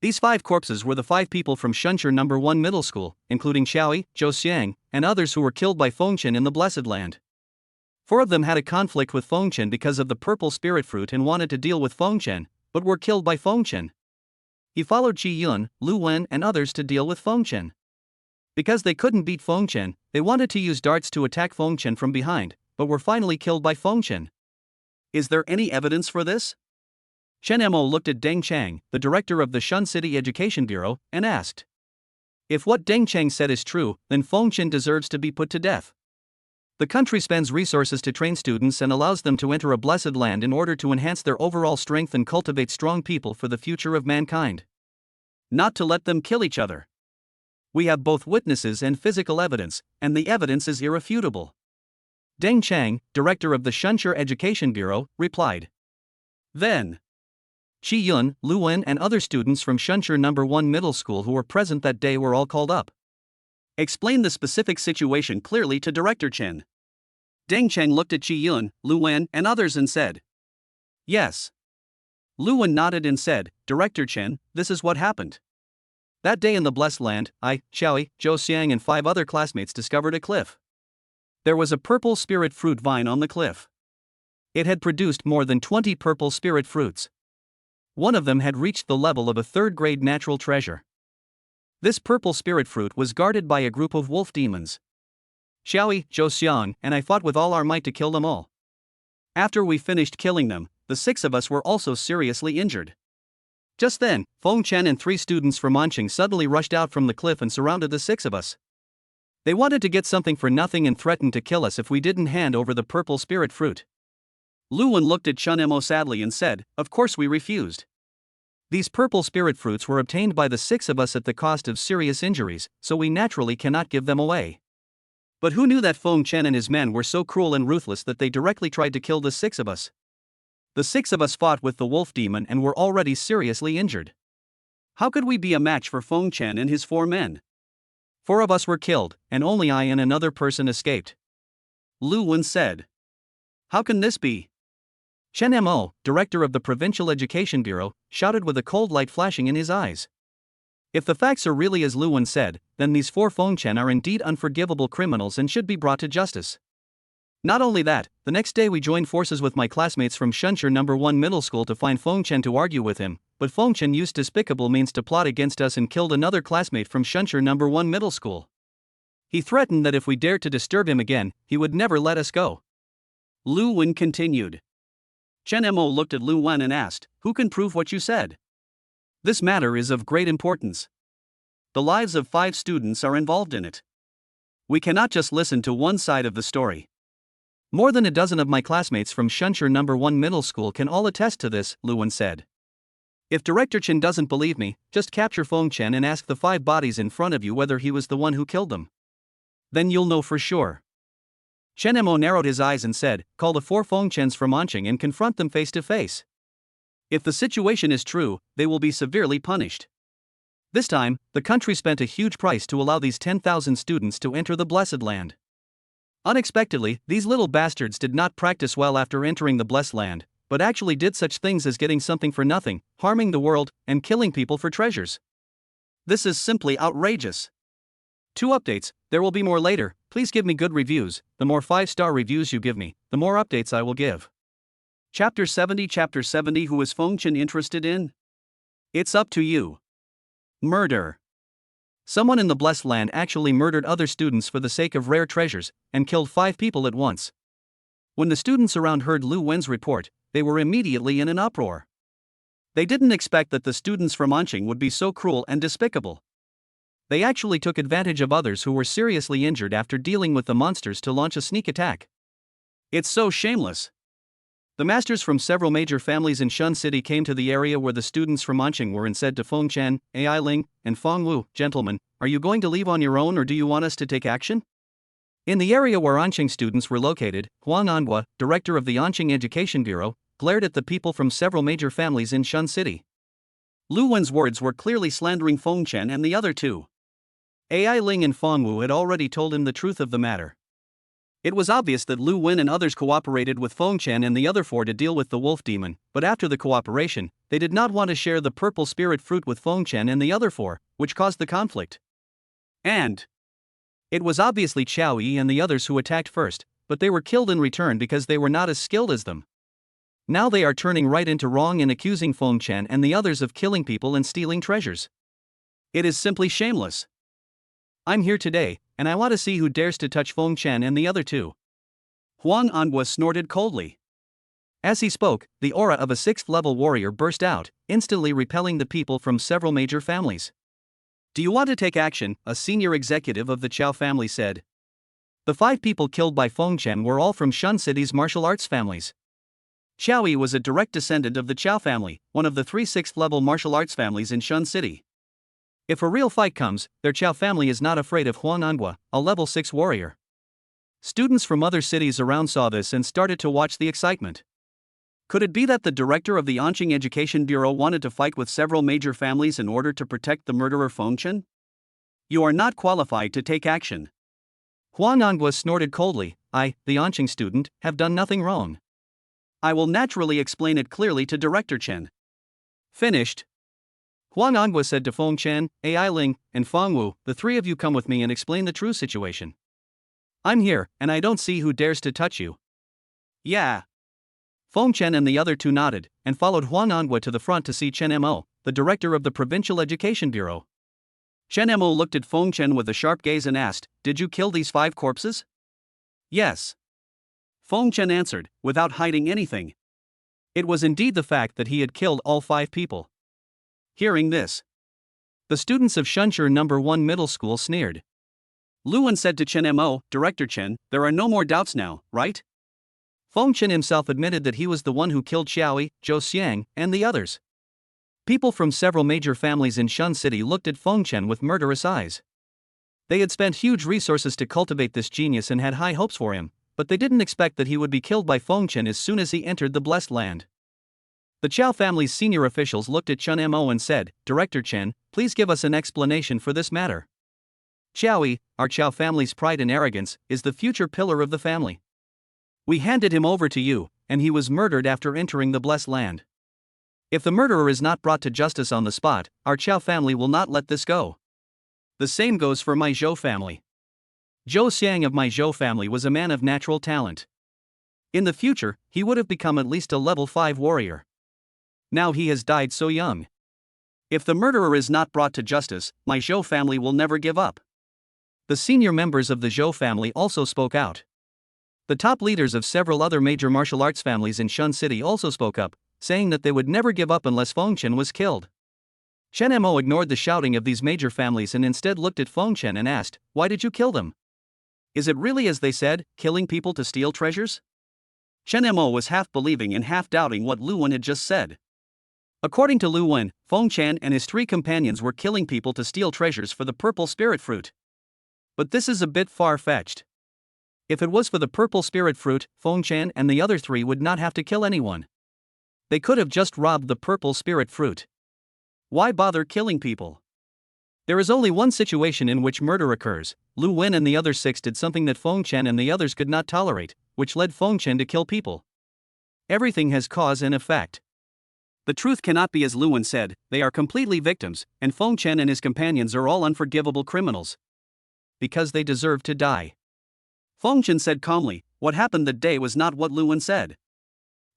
These 5 corpses were the 5 people from Shunshur No. 1 Middle School, including Xiaoyi, Zhou Xiang, and others who were killed by Feng Chen in the Blessed Land. 4 of them had a conflict with Feng Chen because of the purple spirit fruit and wanted to deal with Feng Chen, but were killed by Feng Chen. He followed Qi Yun, Lu Wen, and others to deal with Feng Chen. Because they couldn't beat Feng Chen, they wanted to use darts to attack Feng Chen from behind, but were finally killed by Feng Chen. "Is there any evidence for this?" Chen Mo looked at Deng Chang, the director of the Shun City Education Bureau, and asked. "If what Deng Chang said is true, then Feng Chen deserves to be put to death. The country spends resources to train students and allows them to enter a blessed land in order to enhance their overall strength and cultivate strong people for the future of mankind. Not to let them kill each other. We have both witnesses and physical evidence, and the evidence is irrefutable." Deng Chang, director of the Shunshur Education Bureau, replied. Then. Qi Yun, Lu Wen, and other students from Shunshur No. 1 Middle School who were present that day were all called up. "Explain the specific situation clearly to Director Chen." Deng Chang looked at Qi Yun, Lu Wen, and others and said. "Yes." Lu Wen nodded and said, "Director Chen, this is what happened. That day in the Blessed Land, I, Xiaoyi, Zhou Xiang, and 5 other classmates discovered a cliff. There was a purple spirit fruit vine on the cliff. It had produced more than 20 purple spirit fruits. One of them had reached the level of a 3rd-grade natural treasure. This purple spirit fruit was guarded by a group of wolf demons. Xiaoyi, Zhou Xiang, and I fought with all our might to kill them all. After we finished killing them, the 6 of us were also seriously injured. Just then, Feng Chen and 3 students from Ansheng suddenly rushed out from the cliff and surrounded the 6 of us. They wanted to get something for nothing and threatened to kill us if we didn't hand over the purple spirit fruit. Lu Wen looked at Chen Mo sadly and said, "Of course we refused. These purple spirit fruits were obtained by the 6 of us at the cost of serious injuries, so we naturally cannot give them away." But who knew that Feng Chen and his men were so cruel and ruthless that they directly tried to kill the 6 of us? The 6 of us fought with the wolf demon and were already seriously injured. How could we be a match for Feng Chen and his 4 men? 4 of us were killed, and only I and another person escaped. Lu Wen said. "How can this be?" Chen Mo, director of the Provincial Education Bureau, shouted with a cold light flashing in his eyes. If the facts are really as Lu Wen said, then these 4 Feng Chen are indeed unforgivable criminals and should be brought to justice. Not only that, the next day we joined forces with my classmates from Shunshur No. 1 Middle School to find Feng Chen to argue with him, but Feng Chen used despicable means to plot against us and killed another classmate from Shunshur No. 1 Middle School. He threatened that if we dared to disturb him again, he would never let us go. Lu Wen continued. Chen Mo looked at Lu Wen and asked, "Who can prove what you said? This matter is of great importance. The lives of 5 students are involved in it. We cannot just listen to one side of the story. More than a dozen of my classmates from Shunshur number 1 middle school can all attest to this, Luwen said. If Director Chen doesn't believe me, just capture Feng Chen and ask the 5 bodies in front of you whether he was the one who killed them. Then you'll know for sure. Chen Mo narrowed his eyes and said, call the 4 Feng Chens from Anqing and confront them face to face. If the situation is true, they will be severely punished. This time, the country spent a huge price to allow these 10,000 students to enter the Blessed Land. Unexpectedly, these little bastards did not practice well after entering the Blessed Land, but actually did such things as getting something for nothing, harming the world, and killing people for treasures. This is simply outrageous. 2 updates, there will be more later. Please give me good reviews. The more 5-star reviews you give me, the more updates I will give. Chapter 70. Who is Feng Chen interested in? It's up to you. Murder. Someone in the Blessed Land actually murdered other students for the sake of rare treasures, and killed 5 people at once. When the students around heard Lu Wen's report, they were immediately in an uproar. They didn't expect that the students from Anqing would be so cruel and despicable. They actually took advantage of others who were seriously injured after dealing with the monsters to launch a sneak attack. It's so shameless. The masters from several major families in Shun City came to the area where the students from Anqing were and said to Feng Chen, Ai Ling, and Feng Wu, gentlemen, are you going to leave on your own or do you want us to take action? In the area where Anqing students were located, Huang Anhua, director of the Anqing Education Bureau, glared at the people from several major families in Shun City. Lu Wen's words were clearly slandering Feng Chen and the other 2. Ai Ling and Feng Wu had already told him the truth of the matter. It was obvious that Lu Wen and others cooperated with Feng Chen and the other 4 to deal with the wolf demon, but after the cooperation, they did not want to share the purple spirit fruit with Feng Chen and the other 4, which caused the conflict. And it was obviously Qiao Yi and the others who attacked first, but they were killed in return because they were not as skilled as them. Now they are turning right into wrong and accusing Feng Chen and the others of killing people and stealing treasures. It is simply shameless. I'm here today, and I want to see who dares to touch Feng Chen and the other 2. Huang Anhua snorted coldly. As he spoke, the aura of a 6th-level warrior burst out, instantly repelling the people from several major families. Do you want to take action? A senior executive of the Qiao family said. The 5 people killed by Feng Chen were all from Shun City's martial arts families. Qiao Yi was a direct descendant of the Qiao family, one of the 3 6th-level martial arts families in Shun City. If a real fight comes, their Qiao family is not afraid of Huang Anhua, a level 6 warrior. Students from other cities around saw this and started to watch the excitement. Could it be that the director of the Anqing Education Bureau wanted to fight with several major families in order to protect the murderer Feng Chen? You are not qualified to take action. Huang Anhua snorted coldly. I, the Anqing student, have done nothing wrong. I will naturally explain it clearly to Director Chen. Finished. Huang Anhua said to Feng Chen, Ai Ling, and Feng Wu, the 3 of you come with me and explain the true situation. I'm here, and I don't see who dares to touch you. Yeah. Feng Chen and the other 2 nodded, and followed Huang Anhua to the front to see Chen Mo, the director of the Provincial Education Bureau. Chen Mo looked at Feng Chen with a sharp gaze and asked, Did you kill these 5 corpses? Yes. Feng Chen answered, without hiding anything. It was indeed the fact that he had killed all 5 people. Hearing this, the students of Shunshur number 1 middle school sneered. Luwen said to Chen Mo, Director Chen, there are no more doubts now, right? Feng Chen himself admitted that he was the one who killed Xiaoyi, Zhou Xiang, and the others. People from several major families in Shun City looked at Feng Chen with murderous eyes. They had spent huge resources to cultivate this genius and had high hopes for him, but they didn't expect that he would be killed by Feng Chen as soon as he entered the Blessed Land. The Qiao family's senior officials looked at Chen Mo and said, Director Chen, please give us an explanation for this matter. Qiaoyi, our Qiao family's pride and arrogance, is the future pillar of the family. We handed him over to you, and he was murdered after entering the Blessed Land. If the murderer is not brought to justice on the spot, our Qiao family will not let this go. The same goes for my Zhou family. Zhou Xiang of my Zhou family was a man of natural talent. In the future, he would have become at least a level 5 warrior. Now he has died so young. If the murderer is not brought to justice, my Zhou family will never give up. The senior members of the Zhou family also spoke out. The top leaders of several other major martial arts families in Shun City also spoke up, saying that they would never give up unless Feng Chen was killed. Chen Mo ignored the shouting of these major families and instead looked at Feng Chen and asked, Why did you kill them? Is it really as they said, killing people to steal treasures? Chen Mo was half believing and half doubting what Lu Wen had just said. According to Lu Wen, Feng Chan and his 3 companions were killing people to steal treasures for the purple spirit fruit. But this is a bit far-fetched. If it was for the purple spirit fruit, Feng Chan and the other 3 would not have to kill anyone. They could have just robbed the purple spirit fruit. Why bother killing people? There is only one situation in which murder occurs. Lu Wen and the other 6 did something that Feng Chan and the others could not tolerate, which led Feng Chan to kill people. Everything has cause and effect. The truth cannot be as Lu Wen said, they are completely victims, and Feng Chan and his companions are all unforgivable criminals. Because they deserve to die. Feng Chan said calmly, what happened that day was not what Lu Wen said.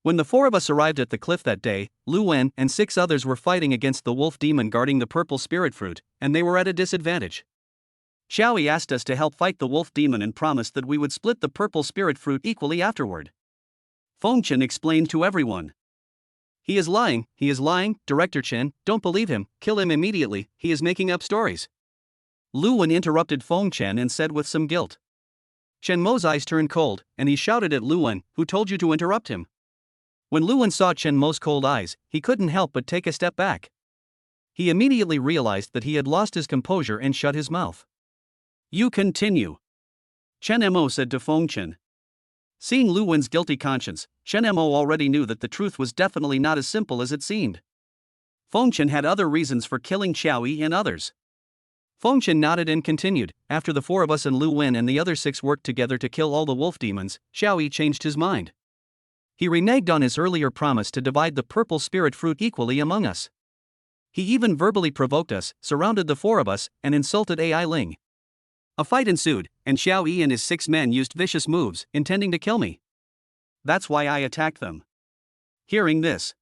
When the 4 of us arrived at the cliff that day, Lu Wen and 6 others were fighting against the wolf demon guarding the purple spirit fruit, and they were at a disadvantage. Xiaoyi asked us to help fight the wolf demon and promised that we would split the purple spirit fruit equally afterward. Feng Chan explained to everyone. He is lying, Director Chen, don't believe him, kill him immediately, he is making up stories. Lu Wen interrupted Feng Chan and said with some guilt. Chen Mo's eyes turned cold, and he shouted at Lu Wen, who told you to interrupt him? When Lu Wen saw Chen Mo's cold eyes, he couldn't help but take a step back. He immediately realized that he had lost his composure and shut his mouth. You continue. Chen Mo said to Feng Chan. Seeing Lu Wen's guilty conscience, Chen Mo already knew that the truth was definitely not as simple as it seemed. Feng Chan had other reasons for killing Xiaoyi and others. Feng Chan nodded and continued, after the 4 of us and Lu Wen and the other 6 worked together to kill all the wolf demons, Xiaoyi changed his mind. He reneged on his earlier promise to divide the purple spirit fruit equally among us. He even verbally provoked us, surrounded the 4 of us, and insulted Ai Ling. A fight ensued, and Xiaoyi and his 6 men used vicious moves, intending to kill me. That's why I attacked them. Hearing this,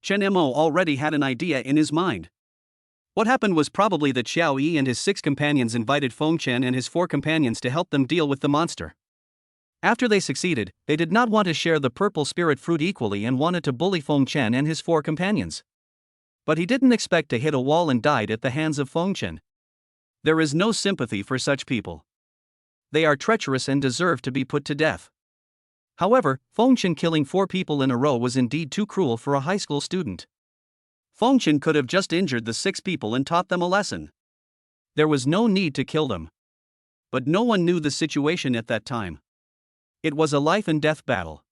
Chen Mo already had an idea in his mind. What happened was probably that Xiaoyi and his 6 companions invited Feng Chan and his 4 companions to help them deal with the monster. After they succeeded, they did not want to share the purple spirit fruit equally and wanted to bully Feng Chan and his 4 companions. But he didn't expect to hit a wall and died at the hands of Feng Chan. There is no sympathy for such people. They are treacherous and deserve to be put to death. However, Feng Chan killing 4 people in a row was indeed too cruel for a high school student. Feng Chan could have just injured the 6 people and taught them a lesson. There was no need to kill them. But no one knew the situation at that time. It was a life and death battle.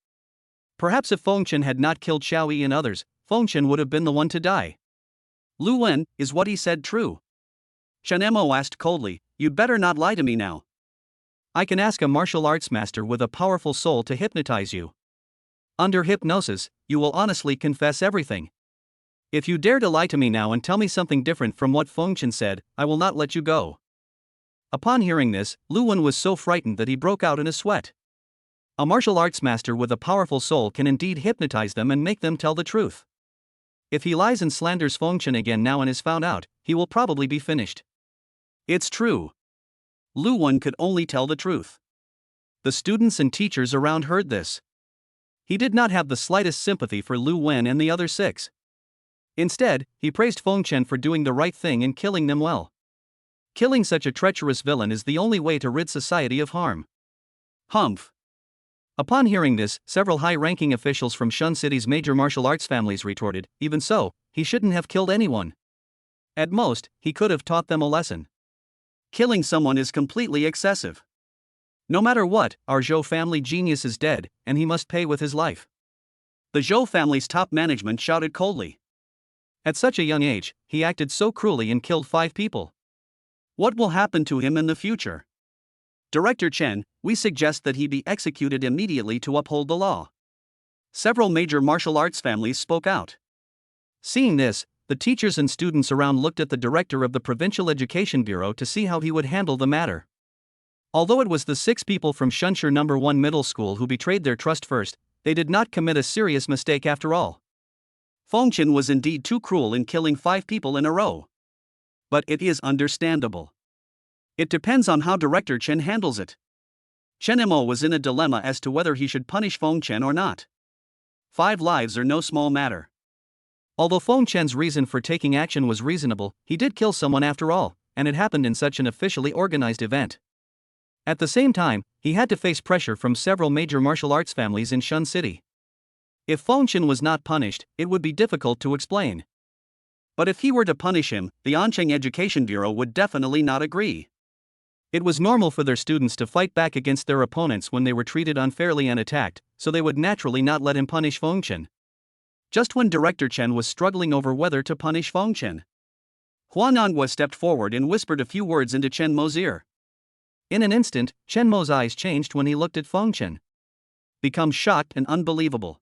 Perhaps if Feng Chan had not killed Xiaoyi and others, Feng Chan would have been the one to die. Lu Wen, is what he said true? Chen Mo asked coldly, you'd better not lie to me now. I can ask a martial arts master with a powerful soul to hypnotize you. Under hypnosis, you will honestly confess everything. If you dare to lie to me now and tell me something different from what Feng Chan said, I will not let you go. Upon hearing this, Lu Wen was so frightened that he broke out in a sweat. A martial arts master with a powerful soul can indeed hypnotize them and make them tell the truth. If he lies and slanders Feng Chan again now and is found out, he will probably be finished. It's true. Lu Wen could only tell the truth. The students and teachers around heard this. He did not have the slightest sympathy for Lu Wen and the other 6. Instead, he praised Feng Chan for doing the right thing and killing them well. Killing such a treacherous villain is the only way to rid society of harm. Humph. Upon hearing this, several high-ranking officials from Shun City's major martial arts families retorted, even so, he shouldn't have killed anyone. At most, he could have taught them a lesson. Killing someone is completely excessive. No matter what, our Zhou family genius is dead, and he must pay with his life. The Zhou family's top management shouted coldly. At such a young age, he acted so cruelly and killed 5 people. What will happen to him in the future? Director Chen, we suggest that he be executed immediately to uphold the law. Several major martial arts families spoke out. Seeing this, the teachers and students around looked at the director of the Provincial Education Bureau to see how he would handle the matter. Although it was the 6 people from Shunshur No. 1 Middle School who betrayed their trust first, they did not commit a serious mistake after all. Feng Chan was indeed too cruel in killing 5 people in a row. But it is understandable. It depends on how Director Chen handles it. Chen Mo was in a dilemma as to whether he should punish Feng Chan or not. 5 lives are no small matter. Although Feng Chan's reason for taking action was reasonable, he did kill someone after all, and it happened in such an officially organized event. At the same time, he had to face pressure from several major martial arts families in Shun City. If Fengchen was not punished, it would be difficult to explain. But if he were to punish him, the Anqing Education Bureau would definitely not agree. It was normal for their students to fight back against their opponents when they were treated unfairly and attacked, so they would naturally not let him punish Fengchen. Just when Director Chen was struggling over whether to punish Fengchen, Huang Anghua stepped forward and whispered a few words into Chen Mo's ear. In an instant, Chen Mo's eyes changed when he looked at Fengchen. Become shocked and unbelievable.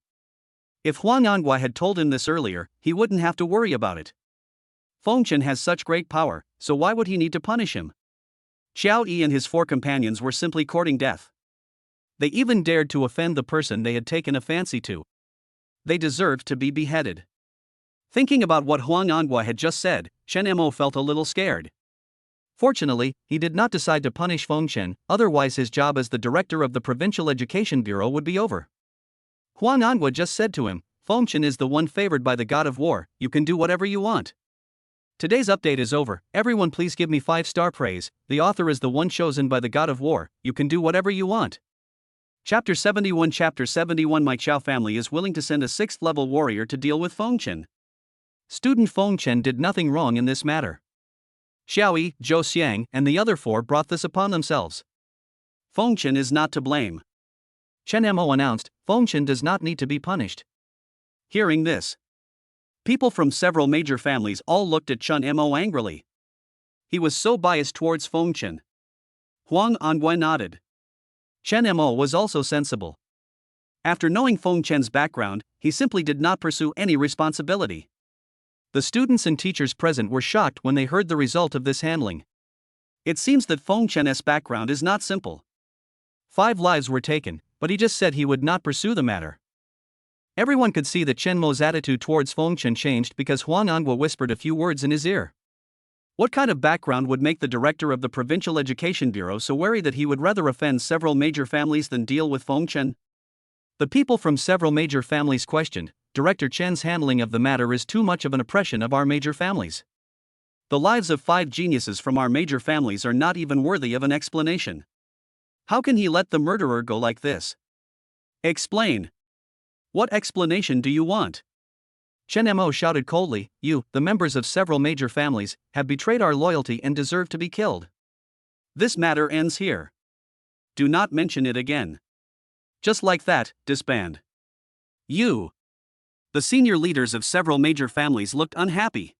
If Huang Anghua had told him this earlier, he wouldn't have to worry about it. Fengchen has such great power, so why would he need to punish him? Xiao Yi and his 4 companions were simply courting death. They even dared to offend the person they had taken a fancy to. They deserved to be beheaded. Thinking about what Huang Anghua had just said, Chen Mo felt a little scared. Fortunately, he did not decide to punish Fengchen, otherwise his job as the director of the Provincial Education Bureau would be over. Huang Anghua just said to him, Fengchen is the one favored by the god of war, you can do whatever you want. Today's update is over, everyone please give me 5-star praise, the author is the one chosen by the god of war, you can do whatever you want. Chapter 71 Chapter 71 My Chao family is willing to send a 6th level warrior to deal with Fengchen. Student Fengchen did nothing wrong in this matter. Xiaoyi, Zhou Xiang, and the other 4 brought this upon themselves. Fengchen is not to blame. Chen Mo announced, Fengchen does not need to be punished. Hearing this, people from several major families all looked at Chen Mo angrily. He was so biased towards Fengchen. Huang Anghua nodded. Chen Mo was also sensible. After knowing Fengchen's background, he simply did not pursue any responsibility. The students and teachers present were shocked when they heard the result of this handling. It seems that Fengchen's background is not simple. 5 lives were taken, but he just said he would not pursue the matter. Everyone could see that Chen Mo's attitude towards Fengchen changed because Huang Anghua whispered a few words in his ear. What kind of background would make the director of the Provincial Education Bureau so wary that he would rather offend several major families than deal with Fengchen? The people from several major families questioned, Director Chen's handling of the matter is too much of an oppression of our major families. The lives of 5 geniuses from our major families are not even worthy of an explanation. How can he let the murderer go like this? Explain. What explanation do you want? Chen Mo shouted coldly, you, the members of several major families, have betrayed our loyalty and deserve to be killed. This matter ends here. Do not mention it again. Just like that, disband. You. The senior leaders of several major families looked unhappy.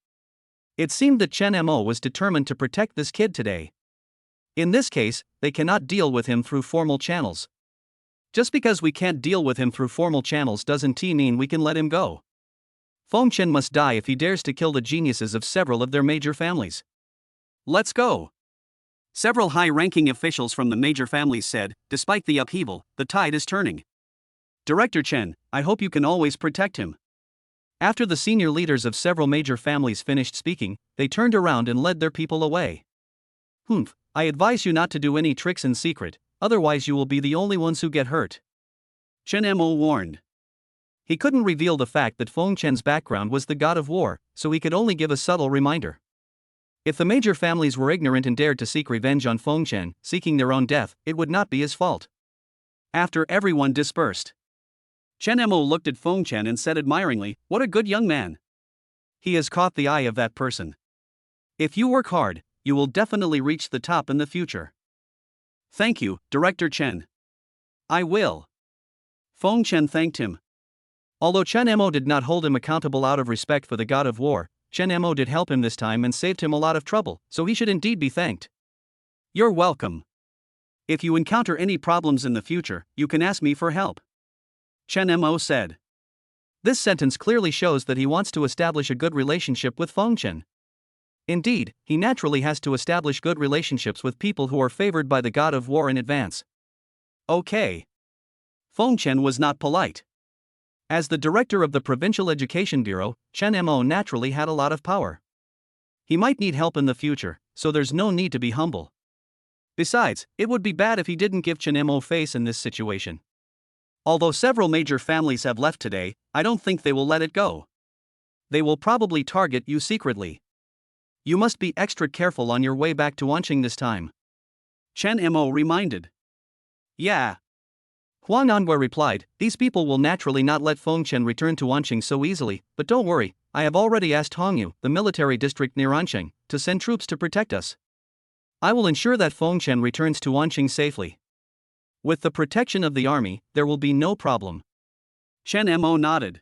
It seemed that Chen Mo was determined to protect this kid today. In this case, they cannot deal with him through formal channels. Just because we can't deal with him through formal channels doesn't mean we can let him go. Fengchen must die if he dares to kill the geniuses of several of their major families. Let's go. Several high-ranking officials from the major families said, despite the upheaval, the tide is turning. Director Chen, I hope you can always protect him. After the senior leaders of several major families finished speaking, they turned around and led their people away. I advise you not to do any tricks in secret, otherwise you will be the only ones who get hurt. Chen Mo warned. He couldn't reveal the fact that Fengchen's background was the god of war, so he could only give a subtle reminder. If the major families were ignorant and dared to seek revenge on Fengchen, seeking their own death, it would not be his fault. After everyone dispersed, Chen Mo looked at Fengchen and said admiringly, what a good young man. He has caught the eye of that person. If you work hard, you will definitely reach the top in the future. Thank you, Director Chen. I will. Fengchen thanked him. Although Chen Mo did not hold him accountable out of respect for the god of war, Chen Mo did help him this time and saved him a lot of trouble, so he should indeed be thanked. You're welcome. If you encounter any problems in the future, you can ask me for help. Chen Mo said. This sentence clearly shows that he wants to establish a good relationship with Fengchen. Indeed, he naturally has to establish good relationships with people who are favored by the god of war in advance. Okay. Fengchen was not polite. As the director of the Provincial Education Bureau, Chen Mo naturally had a lot of power. He might need help in the future, so there's no need to be humble. Besides, it would be bad if he didn't give Chen Mo face in this situation. Although several major families have left today, I don't think they will let it go. They will probably target you secretly. You must be extra careful on your way back to Anqing this time. Chen Mo reminded. Yeah. Huang Anhua replied, these people will naturally not let Feng Chen return to Anqing so easily, but don't worry, I have already asked Hongyu, the military district near Anqing, to send troops to protect us. I will ensure that Feng Chen returns to Anqing safely. With the protection of the army, there will be no problem. Chen Mo nodded.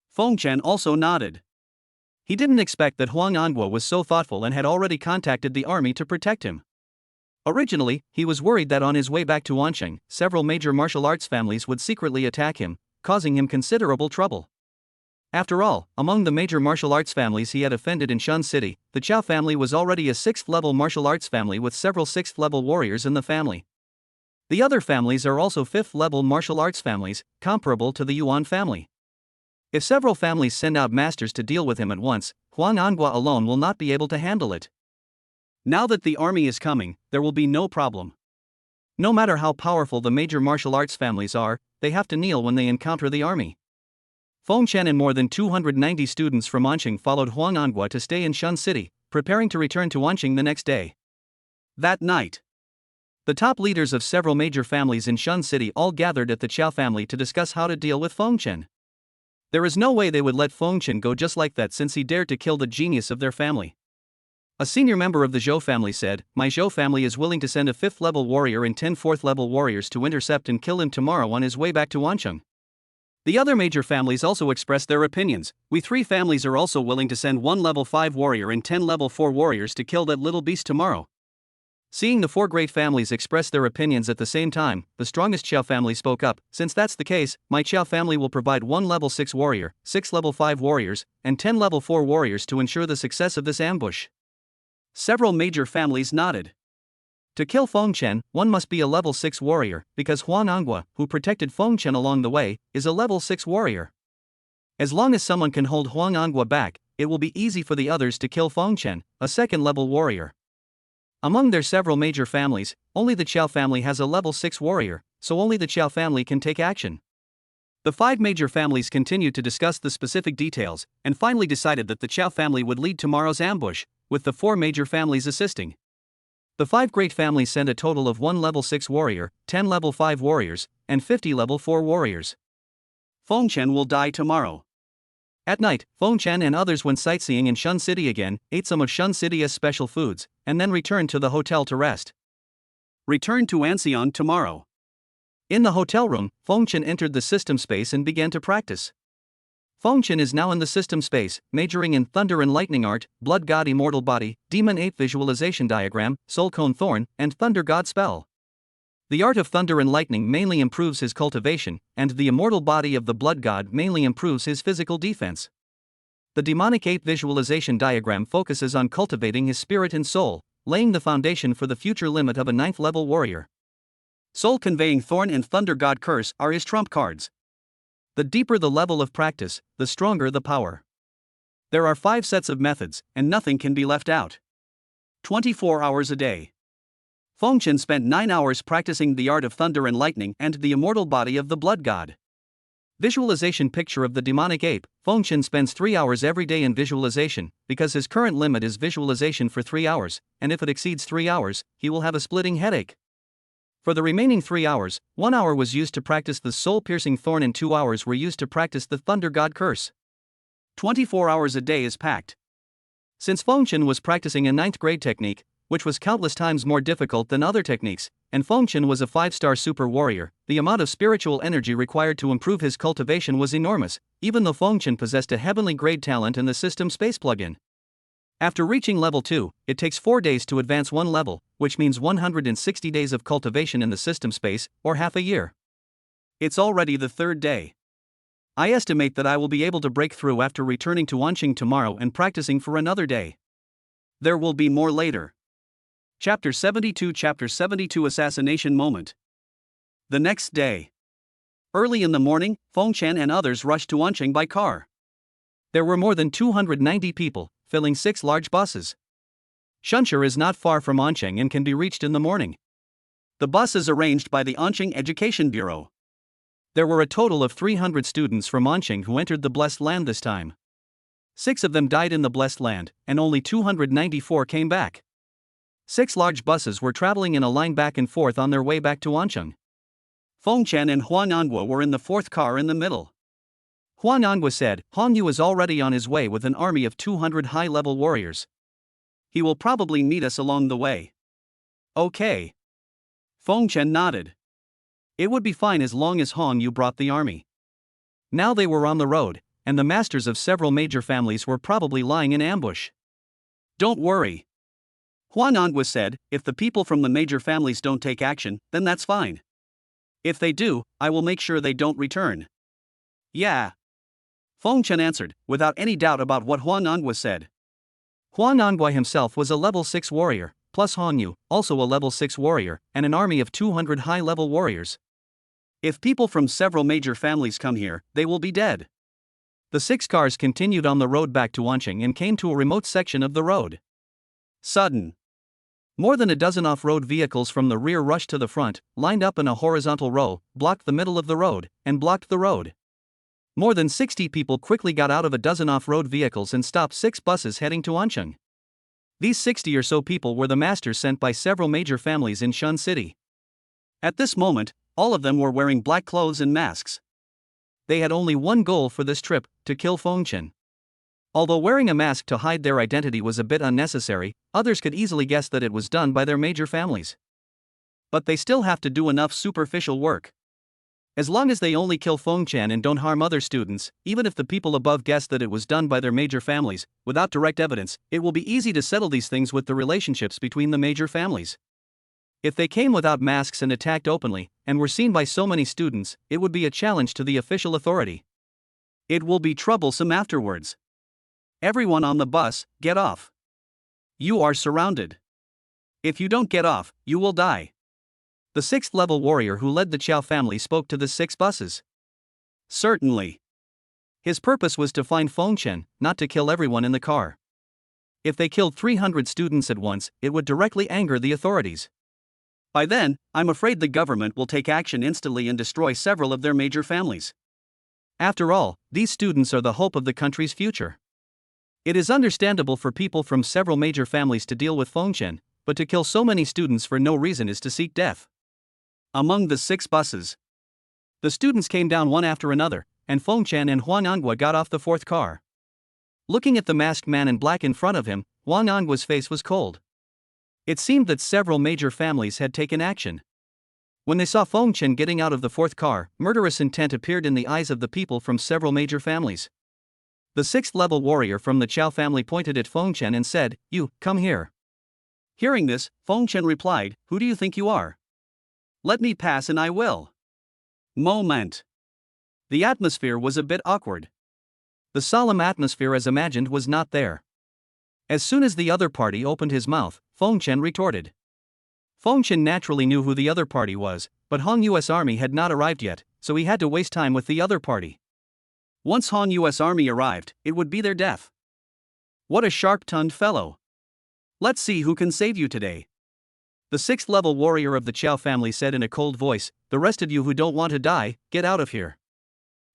Feng Chen also nodded. He didn't expect that Huang Anhua was so thoughtful and had already contacted the army to protect him. Originally, he was worried that on his way back to Anqing, several major martial arts families would secretly attack him, causing him considerable trouble. After all, among the major martial arts families he had offended in Shun City, the Chao family was already a 6th-level martial arts family with several 6th-level warriors in the family. The other families are also 5th-level martial arts families, comparable to the Yuan family. If several families send out masters to deal with him at once, Huang Anhua alone will not be able to handle it. Now that the army is coming, there will be no problem. No matter how powerful the major martial arts families are, they have to kneel when they encounter the army. Feng Chen and more than 290 students from Anqing followed Huang Anhua to stay in Shun City, preparing to return to Anqing the next day. That night, the top leaders of several major families in Shun City all gathered at the Chao family to discuss how to deal with Feng Chen. There is no way they would let Feng Chen go just like that since he dared to kill the genius of their family. A senior member of the Zhou family said, my Zhou family is willing to send a 5th-level warrior and 10 4th-level warriors to intercept and kill him tomorrow on his way back to Anqing. The other major families also expressed their opinions. We 3 families are also willing to send 1 level 5 warrior and 10 level 4 warriors to kill that little beast tomorrow. Seeing the 4 great families express their opinions at the same time, the strongest Chao family spoke up, since that's the case, my Chao family will provide 1 level 6 warrior, 6 level 5 warriors, and 10 level 4 warriors to ensure the success of this ambush. Several major families nodded. To kill Feng Chen, one must be a level 6 warrior, because Huang Anhua, who protected Feng Chen along the way, is a level 6 warrior. As long as someone can hold Huang Anhua back, it will be easy for the others to kill Feng Chen, a 2nd level warrior. Among their several major families, only the Chao family has a level 6 warrior, so only the Chao family can take action. The 5 major families continued to discuss the specific details, and finally decided that the Chao family would lead tomorrow's ambush, with the 4 major families assisting. The 5 great families sent a total of 1 level 6 warrior, 10 level 5 warriors, and 50 level 4 warriors. Feng Chen will die tomorrow. At night, Feng Chen and others went sightseeing in Shun City again, ate some of Shun City's special foods, and then returned to the hotel to rest. Return to Anxion tomorrow. In the hotel room, Feng Chen entered the system space and began to practice. Feng Chen is now in the system space, majoring in Thunder and Lightning Art, Blood God Immortal Body, Demon Ape Visualization Diagram, Soul Cone Thorn, and Thunder God Spell. The art of Thunder and Lightning mainly improves his cultivation, and the immortal body of the Blood God mainly improves his physical defense. The Demonic Ape Visualization Diagram focuses on cultivating his spirit and soul, laying the foundation for the future limit of a 9th level warrior. Soul Conveying Thorn and Thunder God Curse are his trump cards. The deeper the level of practice, the stronger the power. There are 5 sets of methods, and nothing can be left out. 24 hours a day. Feng Chen spent 9 hours practicing the art of Thunder and Lightning and the immortal body of the Blood God. Visualization picture of the demonic ape. Feng Chen spends 3 hours every day in visualization, because his current limit is visualization for 3 hours, and if it exceeds 3 hours, he will have a splitting headache. For the remaining 3 hours, 1 hour was used to practice the soul-piercing thorn and 2 hours were used to practice the Thunder God Curse. 24 hours a day is packed. Since Feng Chen was practicing a 9th grade technique, which was countless times more difficult than other techniques, and Feng Chen was a 5-star super warrior, the amount of spiritual energy required to improve his cultivation was enormous, even though Feng Chen possessed a heavenly grade talent in the system space plugin. After reaching level 2, it takes 4 days to advance 1 level, which means 160 days of cultivation in the system space, or half a year. It's already the 3rd day. I estimate that I will be able to break through after returning to Anqing tomorrow and practicing for another day. There will be more later. Chapter 72 Assassination Moment. The next day. Early in the morning, Feng Chen and others rushed to Anqing by car. There were more than 290 people, filling 6 large buses. Shunshur is not far from Anqing and can be reached in the morning. The bus is arranged by the Anqing Education Bureau. There were a total of 300 students from Anqing who entered the Blessed Land this time. 6 of them died in the Blessed Land, and only 294 came back. 6 large buses were traveling in a line back and forth on their way back to Ancheng. Feng Chen and Huang Anguo were in the fourth car in the middle. Huang Anguo said, Hong Yu is already on his way with an army of 200 high-level warriors. He will probably meet us along the way. Okay. Feng Chen nodded. It would be fine as long as Hong Yu brought the army. Now they were on the road, and the masters of several major families were probably lying in ambush. Don't worry. Huang Anguo said, if the people from the major families don't take action, then that's fine. If they do, I will make sure they don't return. Yeah. Feng Chen answered, without any doubt about what Huang Anguo said. Huang Anguo himself was a level 6 warrior, plus Hong Yu, also a level 6 warrior, and an army of 200 high-level warriors. If people from several major families come here, they will be dead. The 6 cars continued on the road back to Ancheng and came to a remote section of the road. Sudden. More than a dozen off-road vehicles from the rear rushed to the front, lined up in a horizontal row, blocked the middle of the road, and blocked the road. More than 60 people quickly got out of a dozen off-road vehicles and stopped 6 buses heading to Ancheng. These 60 or so people were the masters sent by several major families in Shun City. At this moment, all of them were wearing black clothes and masks. They had only one goal for this trip, to kill Feng Chen. Although wearing a mask to hide their identity was a bit unnecessary, others could easily guess that it was done by their major families. But they still have to do enough superficial work. As long as they only kill Feng Chen and don't harm other students, even if the people above guess that it was done by their major families, without direct evidence, it will be easy to settle these things with the relationships between the major families. If they came without masks and attacked openly, and were seen by so many students, it would be a challenge to the official authority. It will be troublesome afterwards. Everyone on the bus, get off. You are surrounded. If you don't get off, you will die. The 6th level warrior who led the Chow family spoke to the 6 buses. Certainly. His purpose was to find Feng Chen, not to kill everyone in the car. If they killed 300 students at once, it would directly anger the authorities. By then, I'm afraid the government will take action instantly and destroy several of their major families. After all, these students are the hope of the country's future. It is understandable for people from several major families to deal with Feng Chen, but to kill so many students for no reason is to seek death. Among the 6 buses, the students came down one after another, and Feng Chen and Huang Anguo got off the 4th car. Looking at the masked man in black in front of him, Huang Anguo's face was cold. It seemed that several major families had taken action. When they saw Feng Chen getting out of the 4th car, murderous intent appeared in the eyes of the people from several major families. The 6th level warrior from the Chow family pointed at Feng Chen and said, "You, come here." Hearing this, Feng Chen replied, "Who do you think you are? Let me pass and I will." Moment. The atmosphere was a bit awkward. The solemn atmosphere as imagined was not there. As soon as the other party opened his mouth, Feng Chen retorted. Feng Chen naturally knew who the other party was, but Hong Yu's army had not arrived yet, so he had to waste time with the other party. Once Hong Yu's army arrived, it would be their death. What a sharp-tongued fellow. Let's see who can save you today. The 6th level warrior of the Chow family said in a cold voice, "The rest of you who don't want to die, get out of here.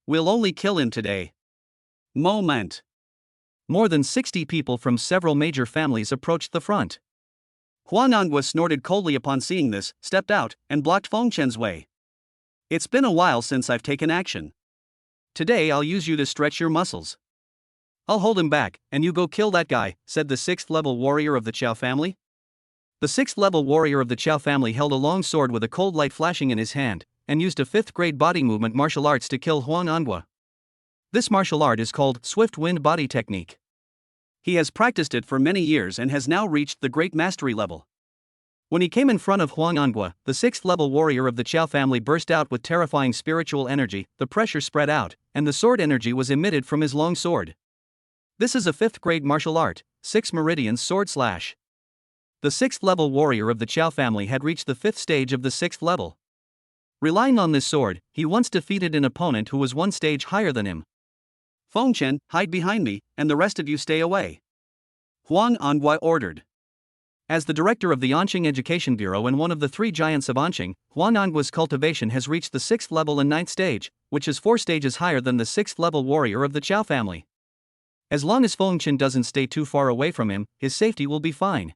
We'll only kill him today." Moment. More than 60 people from several major families approached the front. Huang Anguo snorted coldly upon seeing this, stepped out, and blocked Feng Chen's way. It's been a while since I've taken action. Today I'll use you to stretch your muscles. I'll hold him back, and you go kill that guy, said the 6th level warrior of the Chow family. The 6th level warrior of the Chow family held a long sword with a cold light flashing in his hand, and used a 5th grade body movement martial arts to kill Huang Anguo. This martial art is called Swift Wind Body Technique. He has practiced it for many years and has now reached the great mastery level. When he came in front of Huang Anguo, the 6th level warrior of the Chow family burst out with terrifying spiritual energy, the pressure spread out, and the sword energy was emitted from his long sword. This is a 5th grade martial art, 6 meridians sword slash. The 6th level warrior of the Chow family had reached the 5th stage of the 6th level. Relying on this sword, he once defeated an opponent who was 1 stage higher than him. Feng Chen, hide behind me, and the rest of you stay away. Huang Anguo ordered. As the director of the Anqing Education Bureau and one of the 3 giants of Anqing, Huang Anguo's cultivation has reached the 6th level and 9th stage, which is 4 stages higher than the 6th level warrior of the Chow family. As long as Feng Chen doesn't stay too far away from him, his safety will be fine.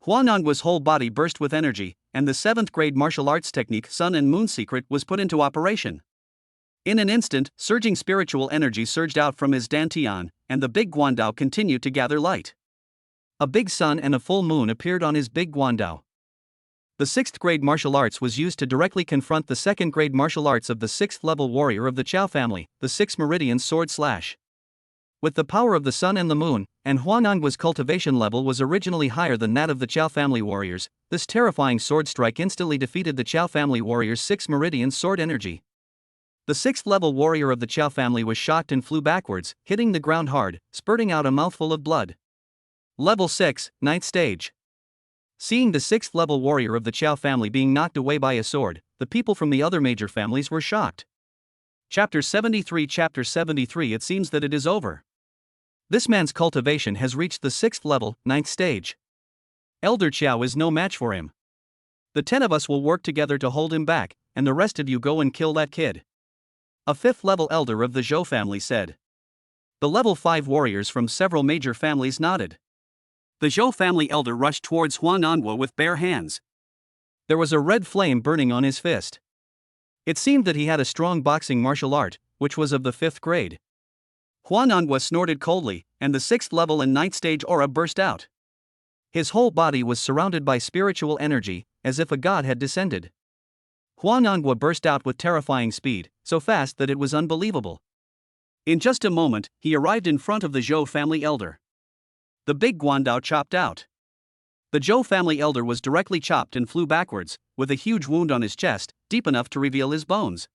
Huanangua's whole body burst with energy, and the 7th grade martial arts technique Sun and Moon Secret was put into operation. In an instant, surging spiritual energy surged out from his dantian, and the big guandao continued to gather light. A big sun and a full moon appeared on his big guandao. The 6th grade martial arts was used to directly confront the 2nd grade martial arts of the 6th level warrior of the Chao family, the 6 meridian sword slash. With the power of the sun and the moon, and Huanangua's cultivation level was originally higher than that of the Chao family warriors, this terrifying sword strike instantly defeated the Chao family warrior's 6 meridian sword energy. The 6th level warrior of the Chao family was shocked and flew backwards, hitting the ground hard, spurting out a mouthful of blood. Level 6, 9th stage. Seeing the 6th level warrior of the Chao family being knocked away by a sword, the people from the other major families were shocked. Chapter 73. It seems that it is over. This man's cultivation has reached the 6th level, 9th stage. Elder Chao is no match for him. The 10 of us will work together to hold him back, and the rest of you go and kill that kid. A 5th level elder of the Zhou family said. The level 5 warriors from several major families nodded. The Zhou family elder rushed towards Huanangua with bare hands. There was a red flame burning on his fist. It seemed that he had a strong boxing martial art, which was of the 5th grade. Huanangua snorted coldly, and the 6th level and 9th stage aura burst out. His whole body was surrounded by spiritual energy, as if a god had descended. Huanangua burst out with terrifying speed, so fast that it was unbelievable. In just a moment, he arrived in front of the Zhou family elder. The big guandao chopped out. The Zhou family elder was directly chopped and flew backwards, with a huge wound on his chest, deep enough to reveal his bones.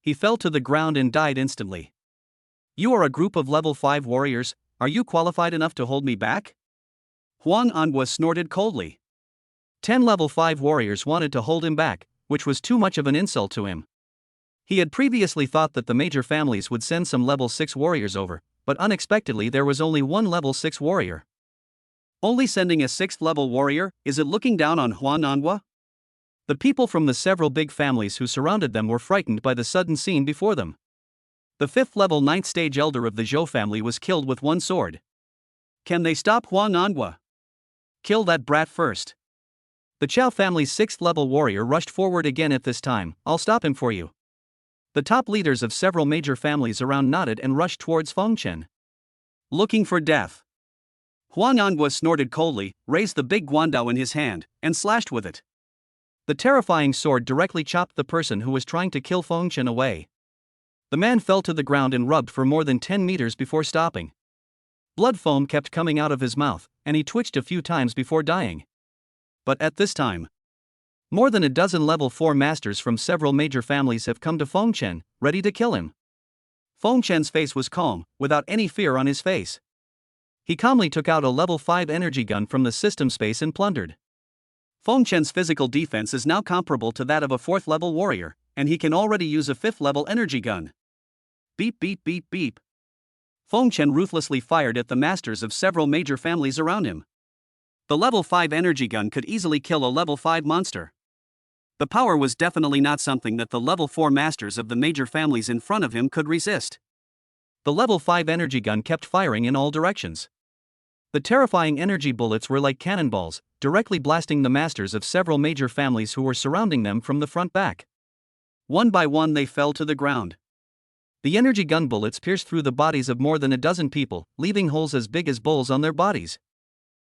He fell to the ground and died instantly. You are a group of level 5 warriors, are you qualified enough to hold me back? Huanangua snorted coldly. 10 level 5 warriors wanted to hold him back, which was too much of an insult to him. He had previously thought that the major families would send some level 6 warriors over, but unexpectedly there was only one level 6 warrior. Only sending a 6th level warrior, is it looking down on Huanangua? The people from the several big families who surrounded them were frightened by the sudden scene before them. The 5th level 9th stage elder of the Zhou family was killed with one sword. Can they stop Huanangua? Kill that brat first. The Chao family's 6th level warrior rushed forward again at this time. I'll stop him for you. The top leaders of several major families around nodded and rushed towards Fengchen. Looking for death. Huanangua snorted coldly, raised the big guandao in his hand, and slashed with it. The terrifying sword directly chopped the person who was trying to kill Fengchen away. The man fell to the ground and rubbed for more than 10 meters before stopping. Blood foam kept coming out of his mouth, and he twitched a few times before dying. But at this time, more than a dozen level 4 masters from several major families have come to Fengchen, ready to kill him. Fengchen's face was calm, without any fear on his face. He calmly took out a level 5 energy gun from the system space and plundered. Fengchen's physical defense is now comparable to that of a 4th level warrior, and he can already use a 5th level energy gun. Beep beep beep beep. Fengchen ruthlessly fired at the masters of several major families around him. The level 5 energy gun could easily kill a level 5 monster. The power was definitely not something that the level 4 masters of the major families in front of him could resist. The level 5 energy gun kept firing in all directions. The terrifying energy bullets were like cannonballs, directly blasting the masters of several major families who were surrounding them from the front back. One by one they fell to the ground. The energy gun bullets pierced through the bodies of more than a dozen people, leaving holes as big as bowls on their bodies.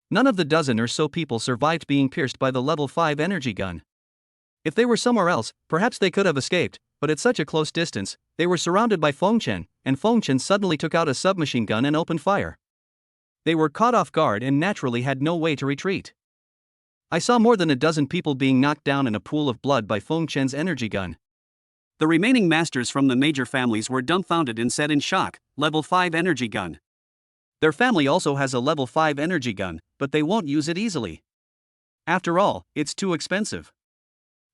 None of the dozen or so people survived being pierced by the level 5 energy gun. If they were somewhere else, perhaps they could have escaped, but at such a close distance, they were surrounded by Fengchen, and Fengchen suddenly took out a submachine gun and opened fire. They were caught off guard and naturally had no way to retreat. I saw more than a dozen people being knocked down in a pool of blood by Fengchen's energy gun. The remaining masters from the major families were dumbfounded and said in shock, level 5 energy gun. Their family also has a level 5 energy gun, but they won't use it easily. After all, it's too expensive.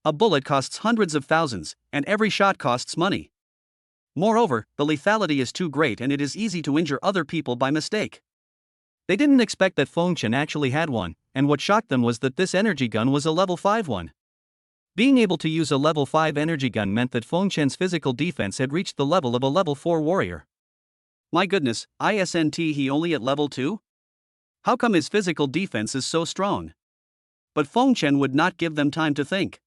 A bullet costs hundreds of thousands, and every shot costs money. Moreover, the lethality is too great and it is easy to injure other people by mistake. They didn't expect that Fengchen actually had one, and what shocked them was that this energy gun was a level 5 one. Being able to use a level 5 energy gun meant that Fengchen's physical defense had reached the level of a level 4 warrior. My goodness, isn't he only at level 2? How come his physical defense is so strong? But Feng Chen would not give them time to think.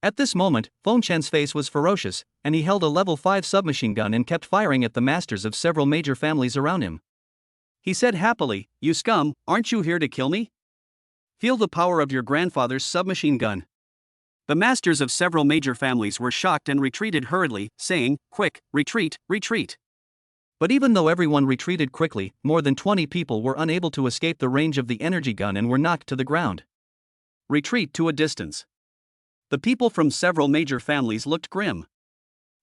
At this moment, Feng Chen's face was ferocious, and he held a level 5 submachine gun and kept firing at the masters of several major families around him. He said happily, "You scum, aren't you here to kill me? Feel the power of your grandfather's submachine gun." The masters of several major families were shocked and retreated hurriedly, saying, "Quick, retreat, retreat." But even though everyone retreated quickly, more than 20 people were unable to escape the range of the energy gun and were knocked to the ground. Retreat to a distance. The people from several major families looked grim.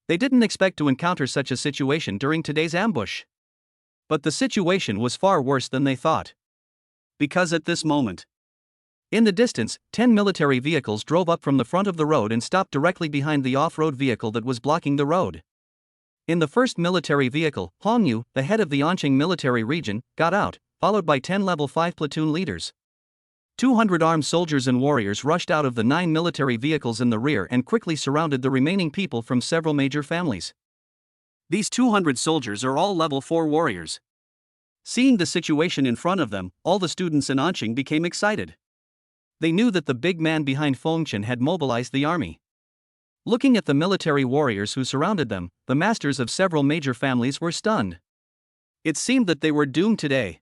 They didn't expect to encounter such a situation during today's ambush. But the situation was far worse than they thought. Because at this moment, in the distance, 10 military vehicles drove up from the front of the road and stopped directly behind the off-road vehicle that was blocking the road. In the first military vehicle, Hong Yu, the head of the Anqing military region, got out, followed by 10 level 5 platoon leaders. 200 armed soldiers and warriors rushed out of the 9 military vehicles in the rear and quickly surrounded the remaining people from several major families. These 200 soldiers are all level 4 warriors. Seeing the situation in front of them, all the students in Anqing became excited. They knew that the big man behind Feng Chen had mobilized the army. Looking at the military warriors who surrounded them, the masters of several major families were stunned. It seemed that they were doomed today.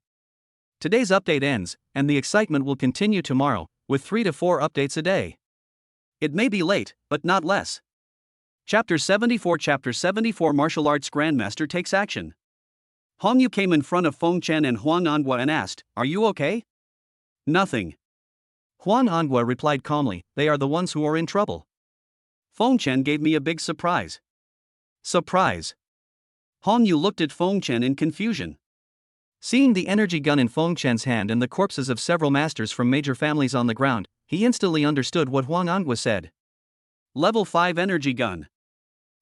Today's update ends, and the excitement will continue tomorrow, with 3 to 4 updates a day. It may be late, but not less. Chapter 74 Martial Arts Grandmaster takes action. Hong Yu came in front of Feng Chen and Huang Anghua and asked, "Are you okay?" "Nothing." Huang Anghua replied calmly, "They are the ones who are in trouble. Feng Chen gave me a big surprise." Surprise? Hong Yu looked at Feng Chen in confusion. Seeing the energy gun in Feng Chen's hand and the corpses of several masters from major families on the ground, he instantly understood what Huang Anghua said. Level 5 energy gun.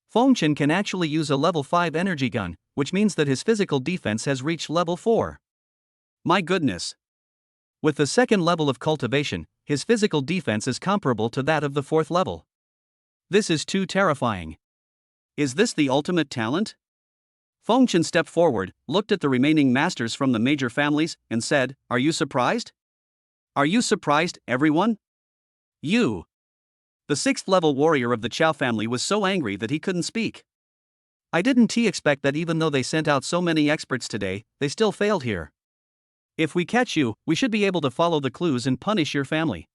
Feng Chen can actually use a level 5 energy gun, which means that his physical defense has reached level 4. My goodness. With the second level of cultivation, his physical defense is comparable to that of the 4th level. This is too terrifying. Is this the ultimate talent? Feng Chen stepped forward, looked at the remaining masters from the major families, and said, "Are you surprised? Are you surprised, everyone?" You. The 6th level warrior of the Chao family was so angry that he couldn't speak. I didn't expect that even though they sent out so many experts today, they still failed here. If we catch you, we should be able to follow the clues and punish your family.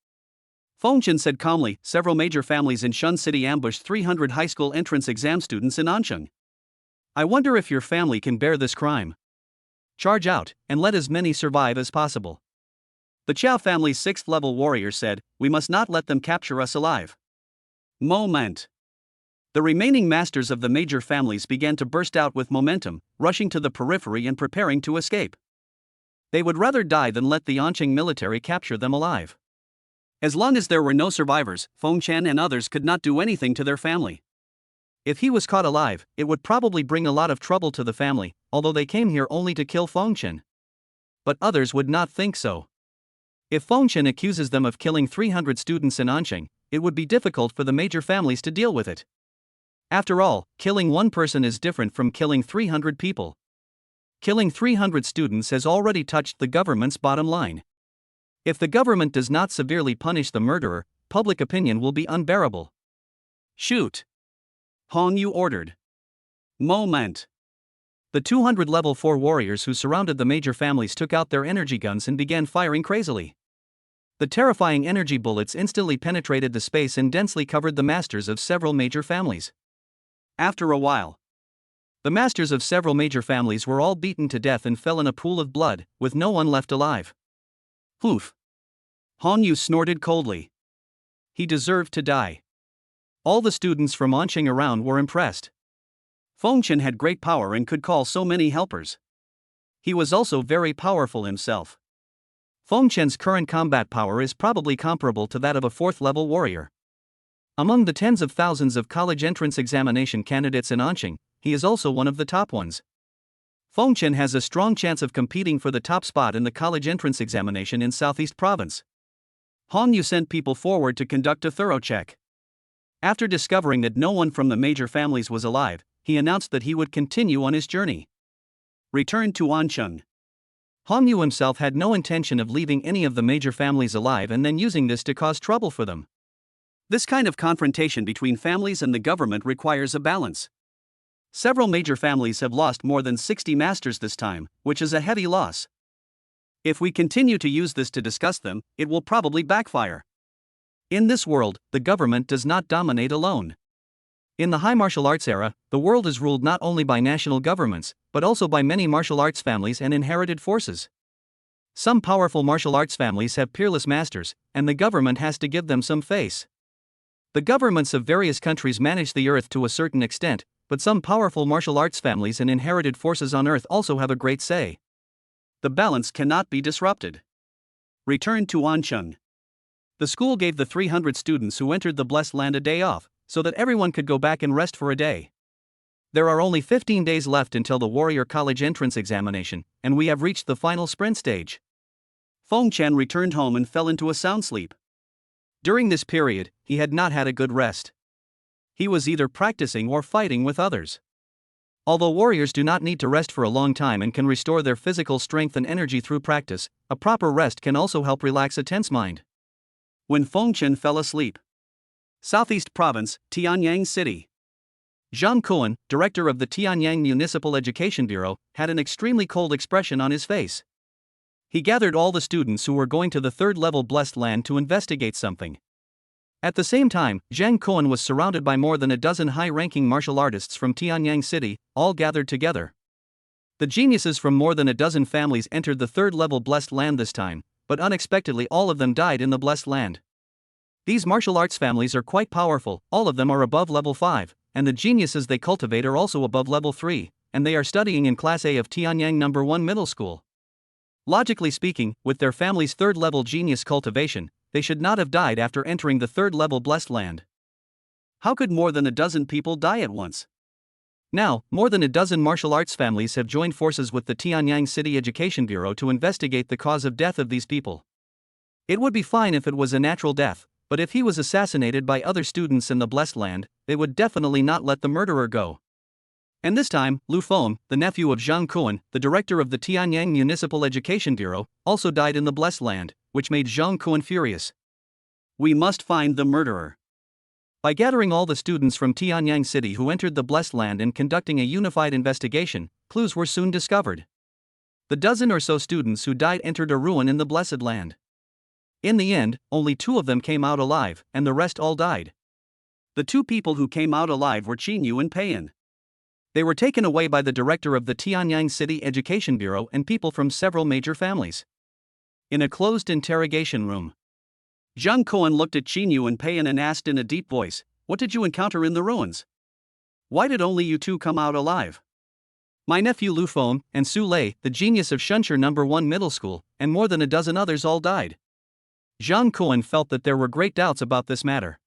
Feng Chen said calmly. Several major families in Shun City ambushed 300 high school entrance exam students in Anqing. I wonder if your family can bear this crime. Charge out, and let as many survive as possible. The Chao family's 6th level warrior said, "We must not let them capture us alive." Moment. The remaining masters of the major families began to burst out with momentum, rushing to the periphery and preparing to escape. They would rather die than let the Anqing military capture them alive. As long as there were no survivors, Feng Chen and others could not do anything to their family. If he was caught alive, it would probably bring a lot of trouble to the family, although they came here only to kill Feng Chen. But others would not think so. If Feng Chen accuses them of killing 300 students in Anqing, it would be difficult for the major families to deal with it. After all, killing one person is different from killing 300 people. Killing 300 students has already touched the government's bottom line. If the government does not severely punish the murderer, public opinion will be unbearable. Shoot! Hong Yu ordered. Moment. The 200 level 4 warriors who surrounded the major families took out their energy guns and began firing crazily. The terrifying energy bullets instantly penetrated the space and densely covered the masters of several major families. After a while, the masters of several major families were all beaten to death and fell in a pool of blood, with no one left alive. Poof! Hong Yu snorted coldly. He deserved to die. All the students from Anqing around were impressed. Feng Chen had great power and could call so many helpers. He was also very powerful himself. Feng Chen's current combat power is probably comparable to that of a 4th level warrior. Among the tens of thousands of college entrance examination candidates in Anqing, he is also one of the top ones. Feng Chen has a strong chance of competing for the top spot in the college entrance examination in Southeast Province. Hong Yu sent people forward to conduct a thorough check. After discovering that no one from the major families was alive, he announced that he would continue on his journey. Return to Anqing. Hong Yu himself had no intention of leaving any of the major families alive and then using this to cause trouble for them. This kind of confrontation between families and the government requires a balance. Several major families have lost more than 60 masters this time, which is a heavy loss. If we continue to use this to discuss them, it will probably backfire. In this world, the government does not dominate alone. In the high martial arts era, the world is ruled not only by national governments, but also by many martial arts families and inherited forces. Some powerful martial arts families have peerless masters, and the government has to give them some face. The governments of various countries manage the earth to a certain extent, but some powerful martial arts families and inherited forces on earth also have a great say. The balance cannot be disrupted. Return to Ancheng. The school gave the 300 students who entered the Blessed Land a day off, so that everyone could go back and rest for a day. There are only 15 days left until the Warrior College entrance examination, and we have reached the final sprint stage. Feng Chen returned home and fell into a sound sleep. During this period, he had not had a good rest. He was either practicing or fighting with others. Although warriors do not need to rest for a long time and can restore their physical strength and energy through practice, a proper rest can also help relax a tense mind. When Feng Chen fell asleep. Southeast Province, Tianyang City. Zhang Kuan, director of the Tianyang Municipal Education Bureau, had an extremely cold expression on his face. He gathered all the students who were going to the third-level Blessed Land to investigate something. At the same time, Zhang Kuan was surrounded by more than a dozen high-ranking martial artists from Tianyang City, all gathered together. The geniuses from more than a dozen families entered the third-level Blessed Land this time, but unexpectedly all of them died in the Blessed Land. These martial arts families are quite powerful, all of them are above level 5, and the geniuses they cultivate are also above level 3, and they are studying in Class A of Tianyang No. 1 Middle School. Logically speaking, with their family's third-level genius cultivation, they should not have died after entering the third-level Blessed Land. How could more than a dozen people die at once? Now, more than a dozen martial arts families have joined forces with the Tianyang City Education Bureau to investigate the cause of death of these people. It would be fine if it was a natural death, but if he was assassinated by other students in the Blessed Land, they would definitely not let the murderer go. And this time, Lu Feng, the nephew of Zhang Kuan, the director of the Tianyang Municipal Education Bureau, also died in the Blessed Land, which made Zhang Kuan furious. We must find the murderer. By gathering all the students from Tianyang City who entered the Blessed Land and conducting a unified investigation, clues were soon discovered. The dozen or so students who died entered a ruin in the Blessed Land. In the end, only 2 of them came out alive, and the rest all died. The 2 people who came out alive were Qin Yu and Peiyan. They were taken away by the director of the Tianyang City Education Bureau and people from several major families. In a closed interrogation room, Zhang Kuan looked at Qin Yu and Peiyan and asked in a deep voice, "What did you encounter in the ruins? Why did only you 2 come out alive?" "My nephew Lu Feng and Su Lei, the genius of Shunshi No. 1 Middle School, and more than a dozen others all died." Zhang Kuan felt that there were great doubts about this matter.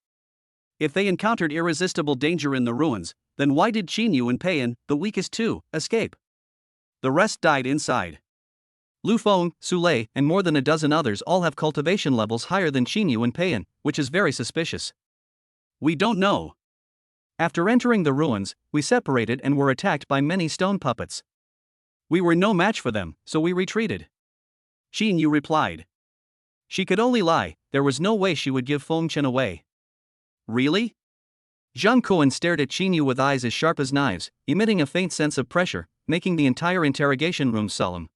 If they encountered irresistible danger in the ruins, then why did Qin Yu and Peiyan, the weakest 2, escape? The rest died inside. Lu Feng, Su Lei, and more than a dozen others all have cultivation levels higher than Qin Yu and Peiyan, which is very suspicious. We don't know. After entering the ruins, we separated and were attacked by many stone puppets. We were no match for them, so we retreated. Qin Yu replied. She could only lie, there was no way she would give Feng Chen away. Really? Zhang Kuan stared at Qin Yu with eyes as sharp as knives, emitting a faint sense of pressure, making the entire interrogation room solemn.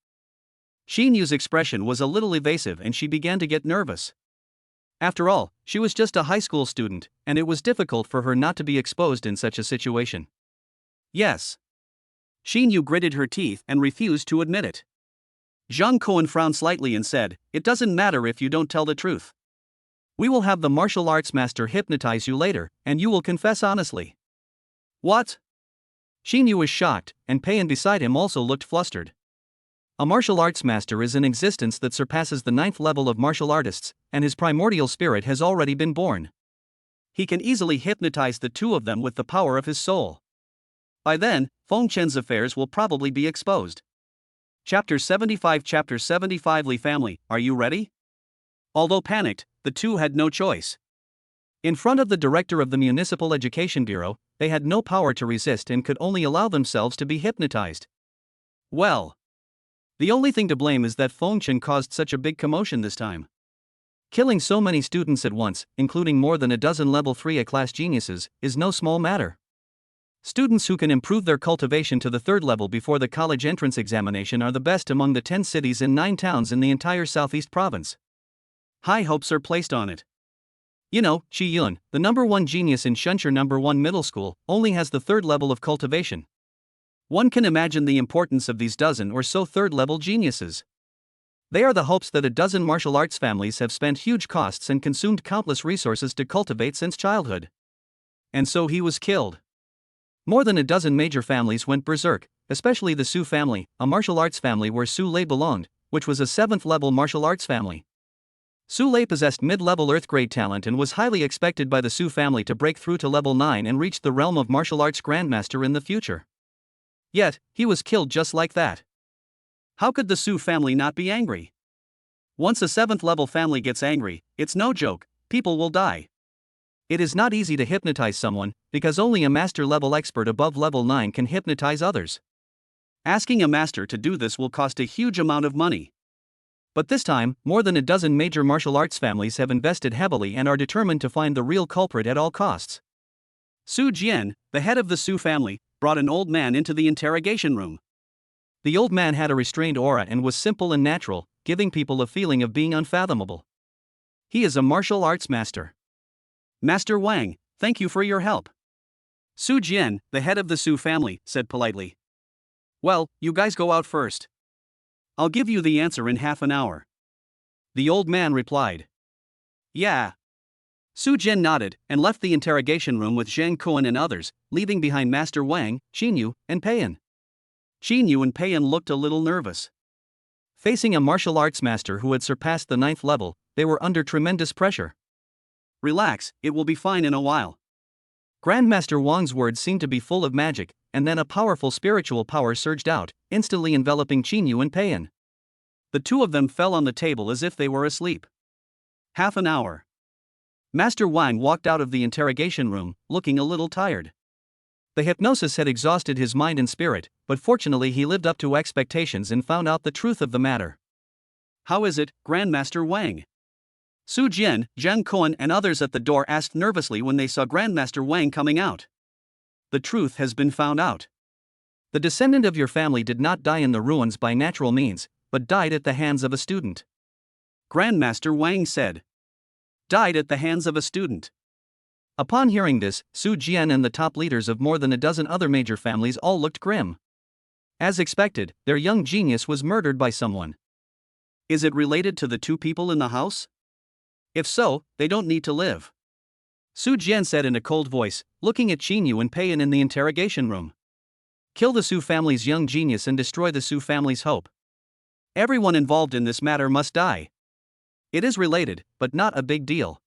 Qin Yu's expression was a little evasive and she began to get nervous. After all, she was just a high school student, and it was difficult for her not to be exposed in such a situation. Yes. Qin Yu gritted her teeth and refused to admit it. Zhang Kuan frowned slightly and said, "It doesn't matter if you don't tell the truth. We will have the martial arts master hypnotize you later, and you will confess honestly." What? Qin Yu was shocked, and Peiyan beside him also looked flustered. A martial arts master is an existence that surpasses the 9th level of martial artists, and his primordial spirit has already been born. He can easily hypnotize the 2 of them with the power of his soul. By then, Feng Chen's affairs will probably be exposed. Chapter 75 Li family, are you ready? Although panicked, the 2 had no choice. In front of the director of the Municipal Education Bureau, they had no power to resist and could only allow themselves to be hypnotized. Well. The only thing to blame is that Feng Chen caused such a big commotion this time. Killing so many students at once, including more than a dozen level 3 A-class geniuses, is no small matter. Students who can improve their cultivation to the 3rd level before the college entrance examination are the best among the 10 cities and 9 towns in the entire southeast province. High hopes are placed on it. You know, Chi Yun, the number 1 genius in Shunshur number 1 middle school, only has the 3rd level of cultivation. One can imagine the importance of these dozen or so 3rd level geniuses. They are the hopes that a dozen martial arts families have spent huge costs and consumed countless resources to cultivate since childhood. And so he was killed. More than a dozen major families went berserk, especially the Su family, a martial arts family where Su Lei belonged, which was a 7th level martial arts family. Su Lei possessed mid-level earth grade talent and was highly expected by the Su family to break through to level 9 and reach the realm of martial arts grandmaster in the future. Yet, he was killed just like that. How could the Su family not be angry? Once a 7th level family gets angry, it's no joke, people will die. It is not easy to hypnotize someone, because only a master level expert above level 9 can hypnotize others. Asking a master to do this will cost a huge amount of money. But this time, more than a dozen major martial arts families have invested heavily and are determined to find the real culprit at all costs. Su Jian, the head of the Su family, brought an old man into the interrogation room. The old man had a restrained aura and was simple and natural, giving people a feeling of being unfathomable. He is a martial arts master. Master Wang, thank you for your help. Su Jian, the head of the Su family, said politely. Well, you guys go out first. I'll give you the answer in half an hour. The old man replied. Yeah. Su Jian nodded and left the interrogation room with Zhang Kuan and others, leaving behind Master Wang, Qinyu, and Peiyan. Qinyu and Peiyan looked a little nervous. Facing a martial arts master who had surpassed the 9th level, they were under tremendous pressure. Relax, it will be fine in a while. Grandmaster Wang's words seemed to be full of magic, and then a powerful spiritual power surged out, instantly enveloping Qinyu and Peiyan. The two of them fell on the table as if they were asleep. Half an hour. Master Wang walked out of the interrogation room, looking a little tired. The hypnosis had exhausted his mind and spirit, but fortunately he lived up to expectations and found out the truth of the matter. How is it, Grandmaster Wang? Su Jian, Zhang Kuan and others at the door asked nervously when they saw Grandmaster Wang coming out. The truth has been found out. The descendant of your family did not die in the ruins by natural means, but died at the hands of a student. Grandmaster Wang said. Died at the hands of a student. Upon hearing this, Su Jian and the top leaders of more than a dozen other major families all looked grim. As expected, their young genius was murdered by someone. Is it related to the two people in the house? If so, they don't need to live. Su Jian said in a cold voice, looking at Qinyu and Peiyan in the interrogation room. Kill the Su family's young genius and destroy the Su family's hope. Everyone involved in this matter must die. It is related, but not a big deal.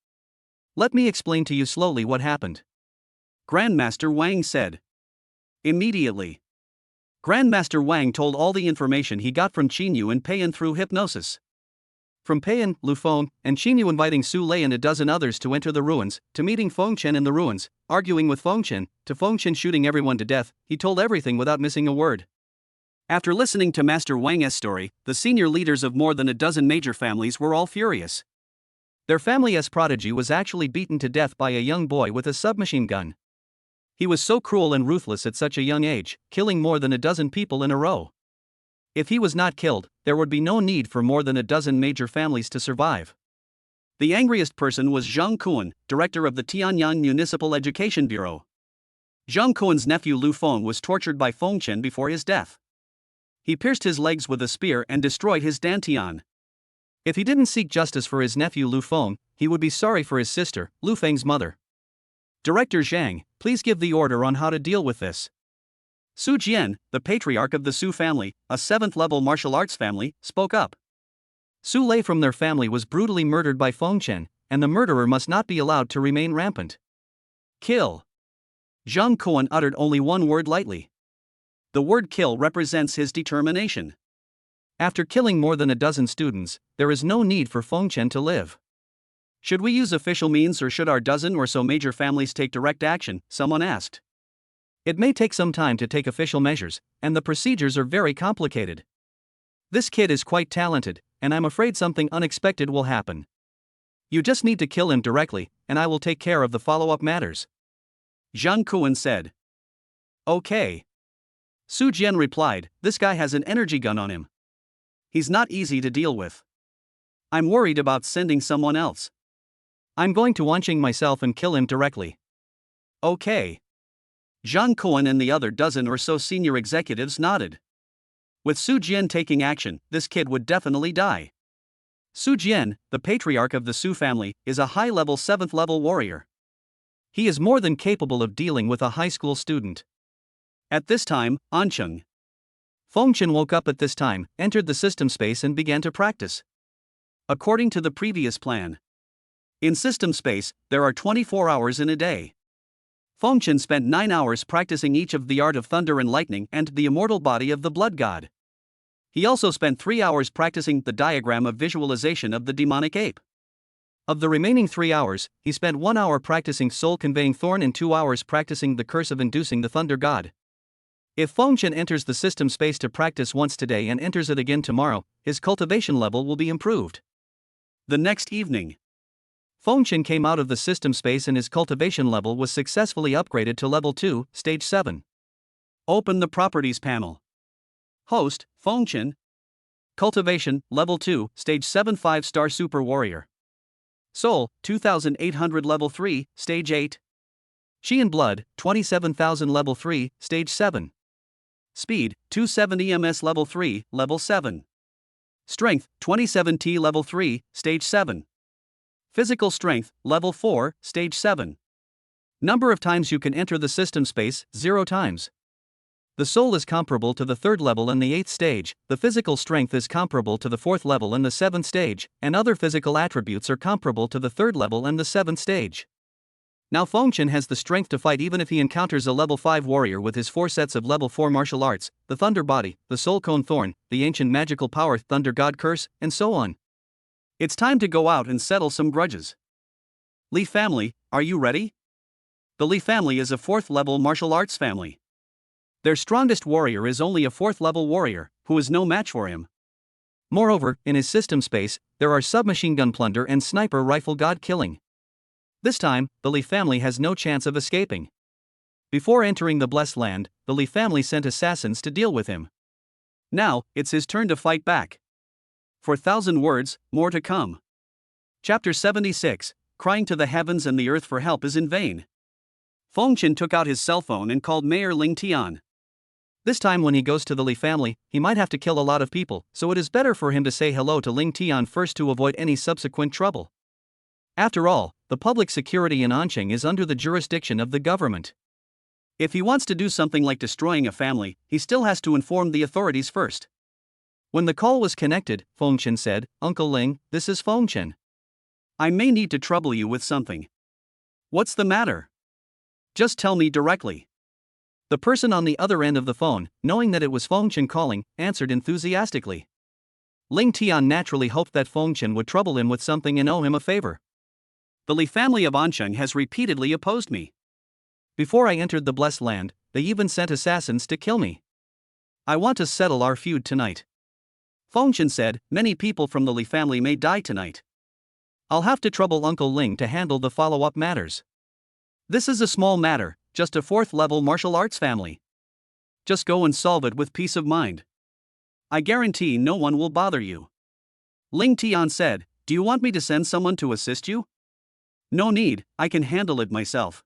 Let me explain to you slowly what happened. Grandmaster Wang said. Immediately. Grandmaster Wang told all the information he got from Qinyu and Peiyan through hypnosis. From Peiyan, Lu Feng, and Qinyu inviting Su Lei and a dozen others to enter the ruins, to meeting Feng Chen in the ruins, arguing with Feng Chen, to Feng Chen shooting everyone to death, he told everything without missing a word. After listening to Master Wang's story, the senior leaders of more than a dozen major families were all furious. Their family's prodigy was actually beaten to death by a young boy with a submachine gun. He was so cruel and ruthless at such a young age, killing more than a dozen people in a row. If he was not killed, there would be no need for more than a dozen major families to survive. The angriest person was Zhang Kuan, director of the Tianyang Municipal Education Bureau. Zhang Kuan's nephew Lu Feng was tortured by Feng Chen before his death. He pierced his legs with a spear and destroyed his dantian. If he didn't seek justice for his nephew Lu Feng, he would be sorry for his sister, Lu Feng's mother. Director Zhang, please give the order on how to deal with this. Su Jian, the patriarch of the Su family, a 7th-level martial arts family, spoke up. Su Lei from their family was brutally murdered by Feng Chen, and the murderer must not be allowed to remain rampant. Kill. Zhang Kuan uttered only one word lightly. The word kill represents his determination. After killing more than a dozen students, there is no need for Feng Chen to live. Should we use official means or should our dozen or so major families take direct action? Someone asked. It may take some time to take official measures, and the procedures are very complicated. This kid is quite talented, and I'm afraid something unexpected will happen. You just need to kill him directly, and I will take care of the follow-up matters. Zhang Kuan said. Okay. Su Jian replied, this guy has an energy gun on him. He's not easy to deal with. I'm worried about sending someone else. I'm going to Wanqing myself and kill him directly. Okay. Zhang Kuan and the other dozen or so senior executives nodded. With Su Jian taking action, this kid would definitely die. Su Jian, the patriarch of the Su family, is a high-level 7th-level warrior. He is more than capable of dealing with a high school student. At this time, Ancheng. Fengchen woke up at this time, entered the system space and began to practice. According to the previous plan. In system space, there are 24 hours in a day. Fengchen spent 9 hours practicing each of the art of thunder and lightning and the immortal body of the blood god. He also spent 3 hours practicing the diagram of visualization of the demonic ape. Of the remaining 3 hours, he spent 1 hour practicing soul-conveying thorn and 2 hours practicing the curse of inducing the thunder god. If Fengchen enters the system space to practice once today and enters it again tomorrow, his cultivation level will be improved. The next evening, Fengchen came out of the system space and his cultivation level was successfully upgraded to level 2, stage 7. Open the properties panel. Host, Fengchen. Cultivation, level 2, stage 7 5-star super warrior. Soul, 2800 level 3, stage 8. Qi and blood, 27,000 level 3, stage 7. Speed, 270 ms level 3, level 7. Strength, 27T level 3, stage 7. Physical strength, level 4, stage 7. Number of times you can enter the system space, 0 times. The soul is comparable to the 3rd level and the 8th stage, the physical strength is comparable to the 4th level and the 7th stage, and other physical attributes are comparable to the 3rd level and the 7th stage. Now Fengchen has the strength to fight even if he encounters a level 5 warrior with his 4 sets of level 4 martial arts, the Thunder Body, the Soul Cone Thorn, the Ancient Magical Power Thunder God Curse, and so on. It's time to go out and settle some grudges. Li family, are you ready? The Li family is a 4th level martial arts family. Their strongest warrior is only a 4th level warrior, who is no match for him. Moreover, in his system space, there are submachine gun plunder and sniper rifle god killing. This time, the Li family has no chance of escaping. Before entering the Blessed Land, the Li family sent assassins to deal with him. Now, it's his turn to fight back. For 1,000 words, more to come. Chapter 76, Crying to the heavens and the earth for help is in vain. Fengchen took out his cell phone and called Mayor Ling Tian. This time when he goes to the Li family, he might have to kill a lot of people, so it is better for him to say hello to Ling Tian first to avoid any subsequent trouble. After all, the public security in Anqing is under the jurisdiction of the government. If he wants to do something like destroying a family, he still has to inform the authorities first. When the call was connected, Fengchen said, Uncle Ling, this is Fengchen. I may need to trouble you with something. What's the matter? Just tell me directly. The person on the other end of the phone, knowing that it was Fengchen calling, answered enthusiastically. Ling Tian naturally hoped that Fengchen would trouble him with something and owe him a favor. The Li family of Ansheng has repeatedly opposed me. Before I entered the Blessed Land, they even sent assassins to kill me. I want to settle our feud tonight. Fengchen said, many people from the Li family may die tonight. I'll have to trouble Uncle Ling to handle the follow-up matters. This is a small matter, just a 4th level martial arts family. Just go and solve it with peace of mind. I guarantee no one will bother you. Ling Tian said, do you want me to send someone to assist you? No need, I can handle it myself.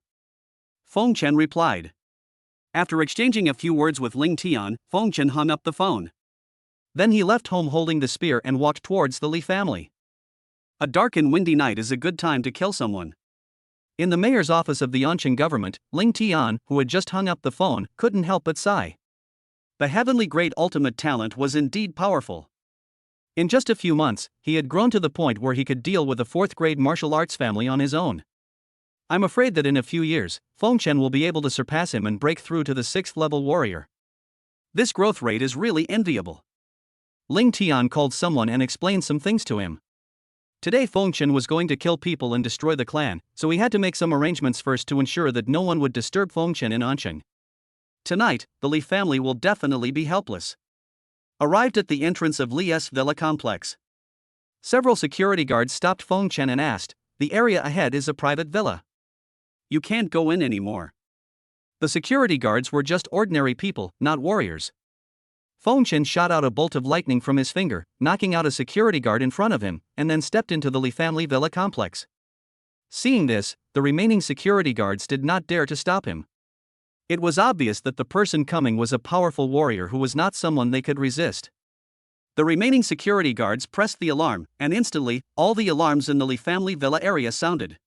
Fengchen replied. After exchanging a few words with Ling Tian, Fengchen hung up the phone. Then he left home holding the spear and walked towards the Li family. A dark and windy night is a good time to kill someone. In the mayor's office of the Anqing government, Ling Tian, who had just hung up the phone, couldn't help but sigh. The heavenly great ultimate talent was indeed powerful. In just a few months, he had grown to the point where he could deal with a 4th-grade martial arts family on his own. I'm afraid that in a few years, Fengchen will be able to surpass him and break through to the 6th-level warrior. This growth rate is really enviable. Ling Tian called someone and explained some things to him. Today Fengchen was going to kill people and destroy the clan, so he had to make some arrangements first to ensure that no one would disturb Fengchen in Anqing. Tonight, the Li family will definitely be helpless. arrived at the entrance of Li's villa complex. Several security guards stopped Feng Chen and asked, "The area ahead is a private villa. You can't go in anymore." The security guards were just ordinary people, not warriors. Feng Chen shot out a bolt of lightning from his finger, knocking out a security guard in front of him, and then stepped into the Li family villa complex. Seeing this, the remaining security guards did not dare to stop him. It was obvious that the person coming was a powerful warrior who was not someone they could resist. The remaining security guards pressed the alarm, and instantly, all the alarms in the Li family villa area sounded.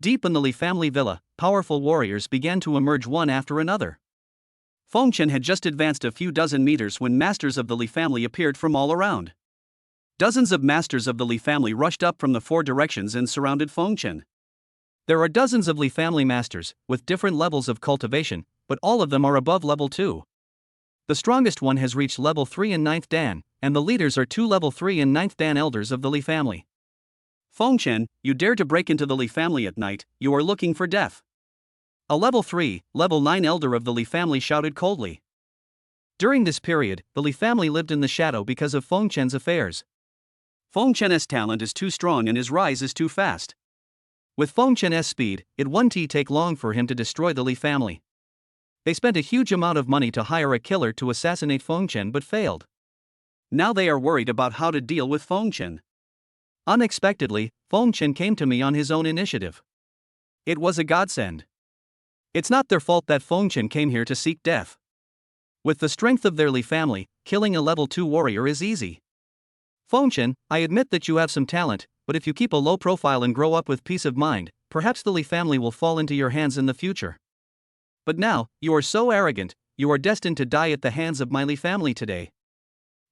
Deep in the Li family villa, powerful warriors began to emerge one after another. Feng Chen had just advanced a few dozen meters when masters of the Li family appeared from all around. Dozens of masters of the Li family rushed up from the four directions and surrounded Feng Chen. There are dozens of Li family masters, with different levels of cultivation, but all of them are above level 2. The strongest one has reached level 3 in 9th Dan, and the leaders are 2 level 3 and 9th Dan elders of the Li family. "Feng Chen, you dare to break into the Li family at night, you are looking for death." A level 3, level 9 elder of the Li family shouted coldly. During this period, the Li family lived in the shadow because of Feng Chen's affairs. Feng Chen's talent is too strong and his rise is too fast. With Feng Chen's speed, it won't take long for him to destroy the Li family. They spent a huge amount of money to hire a killer to assassinate Feng Chen but failed. Now they are worried about how to deal with Feng Chen. Unexpectedly, Feng Chen came to me on his own initiative. It was a godsend. It's not their fault that Feng Chen came here to seek death. With the strength of their Li family, killing a level 2 warrior is easy. "Feng Chen, I admit that you have some talent, but if you keep a low profile and grow up with peace of mind, perhaps the Li family will fall into your hands in the future. But now, you are so arrogant, you are destined to die at the hands of my Li family today."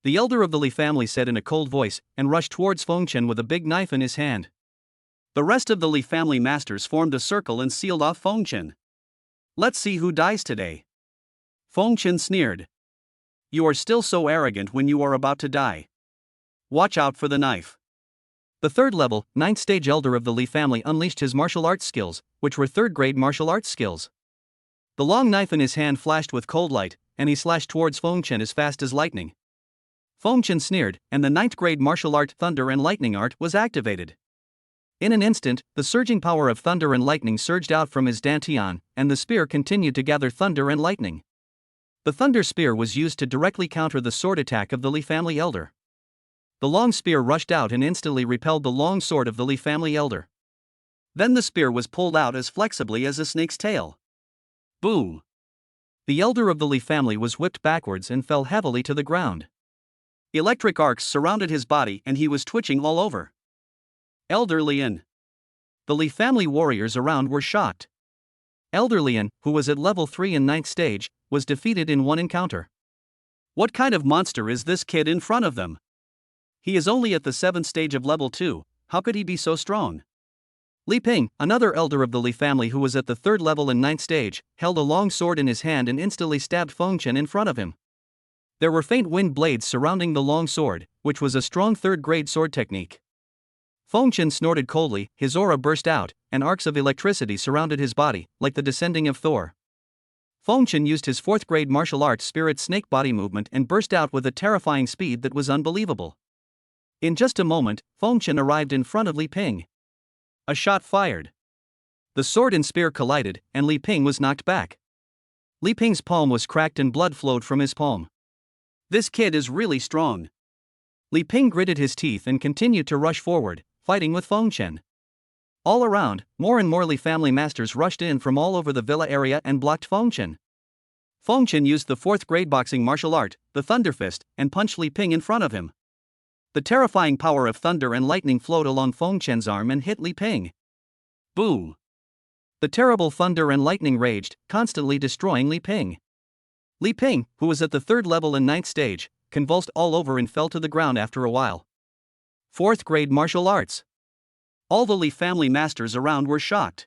The elder of the Li family said in a cold voice, and rushed towards Feng Chen with a big knife in his hand. The rest of the Li family masters formed a circle and sealed off Feng Chen. "Let's see who dies today." Feng Chen sneered. "You are still so arrogant when you are about to die. Watch out for the knife." The 3rd level, 9th stage elder of the Li family unleashed his martial arts skills, which were 3rd grade martial arts skills. The long knife in his hand flashed with cold light, and he slashed towards Feng Chen as fast as lightning. Feng Chen sneered, and the 9th grade martial art Thunder and Lightning art was activated. In an instant, the surging power of thunder and lightning surged out from his dantian, and the spear continued to gather thunder and lightning. The thunder spear was used to directly counter the sword attack of the Li family elder. The long spear rushed out and instantly repelled the long sword of the Li family elder. Then the spear was pulled out as flexibly as a snake's tail. Boom! The elder of the Li family was whipped backwards and fell heavily to the ground. Electric arcs surrounded his body and he was twitching all over. Elder Lian. The Li family warriors around were shocked. Elder Lian, who was at level 3 in 9th stage, was defeated in one encounter. What kind of monster is this kid in front of them? He is only at the 7th stage of level 2, how could he be so strong? Li Ping, another elder of the Li family who was at the 3rd level in 9th stage, held a long sword in his hand and instantly stabbed Feng Chen in front of him. There were faint wind blades surrounding the long sword, which was a strong 3rd grade sword technique. Feng Chen snorted coldly, his aura burst out, and arcs of electricity surrounded his body, like the descending of Thor. Feng Chen used his 4th grade martial arts spirit snake body movement and burst out with a terrifying speed that was unbelievable. In just a moment, Feng Chen arrived in front of Li Ping. A shot fired. The sword and spear collided, and Li Ping was knocked back. Li Ping's palm was cracked and blood flowed from his palm. This kid is really strong. Li Ping gritted his teeth and continued to rush forward, fighting with Feng Chen. All around, more and more Li family masters rushed in from all over the villa area and blocked Feng Chen. Feng Chen used the 4th grade boxing martial art, the Thunder Fist, and punched Li Ping in front of him. The terrifying power of thunder and lightning flowed along Feng Chen's arm and hit Li Ping. Boom! The terrible thunder and lightning raged, constantly destroying Li Ping. Li Ping, who was at the 3rd level in 9th stage, convulsed all over and fell to the ground after a while. 4th grade martial arts. All the Li family masters around were shocked.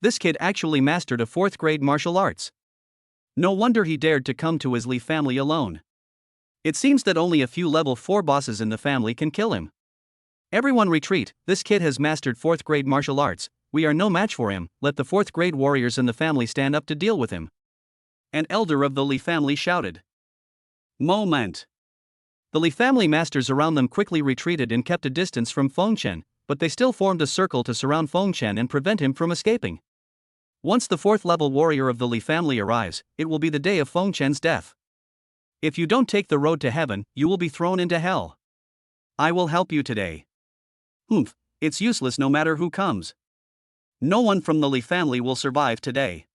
This kid actually mastered a 4th grade martial arts. No wonder he dared to come to his Li family alone. It seems that only a few level 4 bosses in the family can kill him. Everyone retreat, this kid has mastered 4th grade martial arts, we are no match for him, let the 4th grade warriors in the family stand up to deal with him. An elder of the Li family shouted. Moment. The Li family masters around them quickly retreated and kept a distance from Feng Chen, but they still formed a circle to surround Feng Chen and prevent him from escaping. Once the 4th level warrior of the Li family arrives, it will be the day of Feng Chen's death. If you don't take the road to heaven, you will be thrown into hell. I will help you today. It's useless no matter who comes. No one from the Li family will survive today.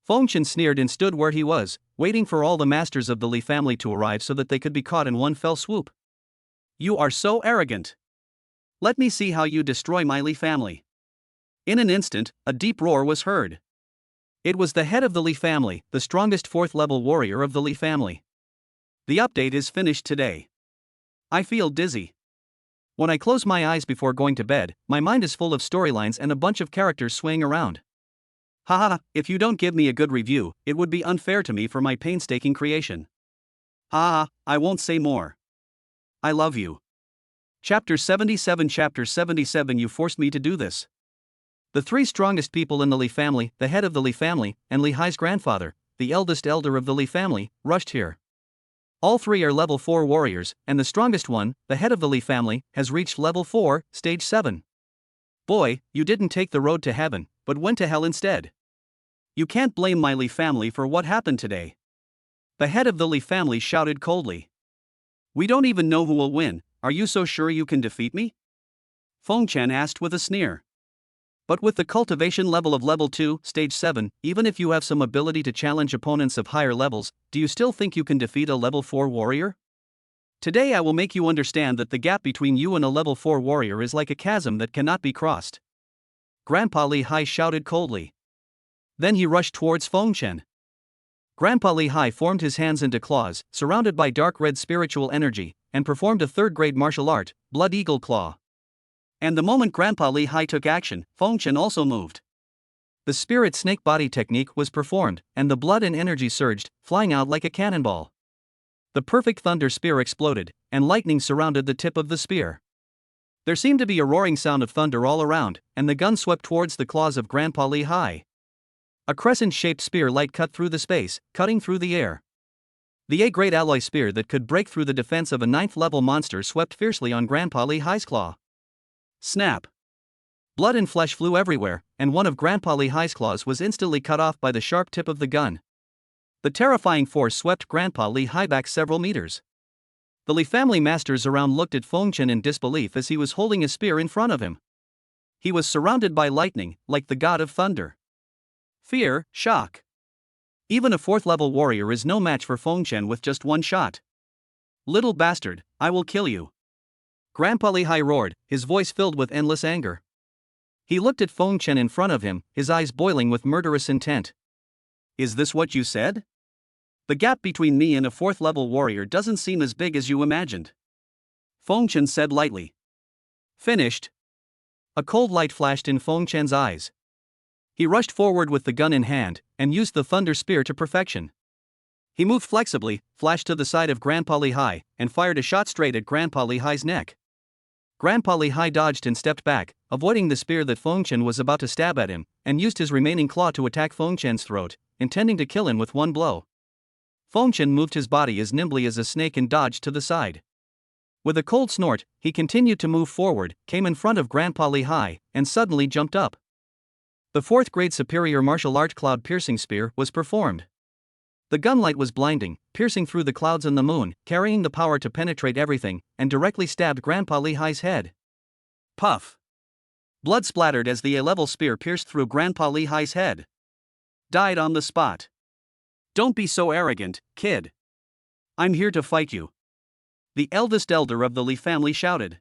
Feng Chen sneered and stood where he was, waiting for all the masters of the Li family to arrive so that they could be caught in one fell swoop. You are so arrogant. Let me see how you destroy my Li family. In an instant, a deep roar was heard. It was the head of the Li family, the strongest 4th level warrior of the Li family. The update is finished today. I feel dizzy. When I close my eyes before going to bed, my mind is full of storylines and a bunch of characters swaying around. Haha, if you don't give me a good review, it would be unfair to me for my painstaking creation. Haha, I won't say more. I love you. Chapter 77. Chapter 77. You forced me to do this. The 3 strongest people in the Li family, the head of the Li family, and Li Hai's grandfather, the eldest elder of the Li family, rushed here. All 3 are level 4 warriors, and the strongest one, the head of the Li family, has reached level 4, stage 7. Boy, you didn't take the road to heaven, but went to hell instead. You can't blame my Li family for what happened today. The head of the Li family shouted coldly. We don't even know who will win, are you so sure you can defeat me? Feng Chen asked with a sneer. But with the cultivation level of level 2, stage 7, even if you have some ability to challenge opponents of higher levels, do you still think you can defeat a level 4 warrior? Today I will make you understand that the gap between you and a level 4 warrior is like a chasm that cannot be crossed. Grandpa Li Hai shouted coldly. Then he rushed towards Feng Chen. Grandpa Li Hai formed his hands into claws, surrounded by dark red spiritual energy, and performed a 3rd-grade martial art, Blood Eagle Claw. And the moment Grandpa Li Hai took action, Feng Chen also moved. The spirit snake body technique was performed, and the blood and energy surged, flying out like a cannonball. The perfect thunder spear exploded, and lightning surrounded the tip of the spear. There seemed to be a roaring sound of thunder all around, and the gun swept towards the claws of Grandpa Li Hai. A crescent-shaped spear light cut through the space, cutting through the air. The A-grade alloy spear that could break through the defense of a 9th-level monster swept fiercely on Grandpa Li Hai's claw. Snap! Blood and flesh flew everywhere, and one of Grandpa Li Hai's claws was instantly cut off by the sharp tip of the gun. The terrifying force swept Grandpa Li Hai back several meters. The Li family masters around looked at Feng Chen in disbelief as he was holding a spear in front of him. He was surrounded by lightning, like the god of thunder. Fear, shock. Even a 4th-level warrior is no match for Feng Chen with just one shot. Little bastard, I will kill you. Grandpa Li Hai roared, his voice filled with endless anger. He looked at Feng Chen in front of him, his eyes boiling with murderous intent. Is this what you said? The gap between me and a 4th-level warrior doesn't seem as big as you imagined. Feng Chen said lightly. Finished. A cold light flashed in Feng Chen's eyes. He rushed forward with the gun in hand, and used the thunder spear to perfection. He moved flexibly, flashed to the side of Grandpa Li Hai, and fired a shot straight at Grandpa Li Hai's neck. Grandpa Li Hai dodged and stepped back, avoiding the spear that Feng Chen was about to stab at him, and used his remaining claw to attack Feng Chen's throat, intending to kill him with one blow. Feng Chen moved his body as nimbly as a snake and dodged to the side. With a cold snort, he continued to move forward, came in front of Grandpa Li Hai, and suddenly jumped up. The 4th-grade superior martial art cloud-piercing spear was performed. The gunlight was blinding, piercing through the clouds and the moon, carrying the power to penetrate everything, and directly stabbed Grandpa Li Hai's head. Puff! Blood splattered as the A-level spear pierced through Grandpa Li Hai's head. Died on the spot. Don't be so arrogant, kid. I'm here to fight you. The eldest elder of the Li family shouted.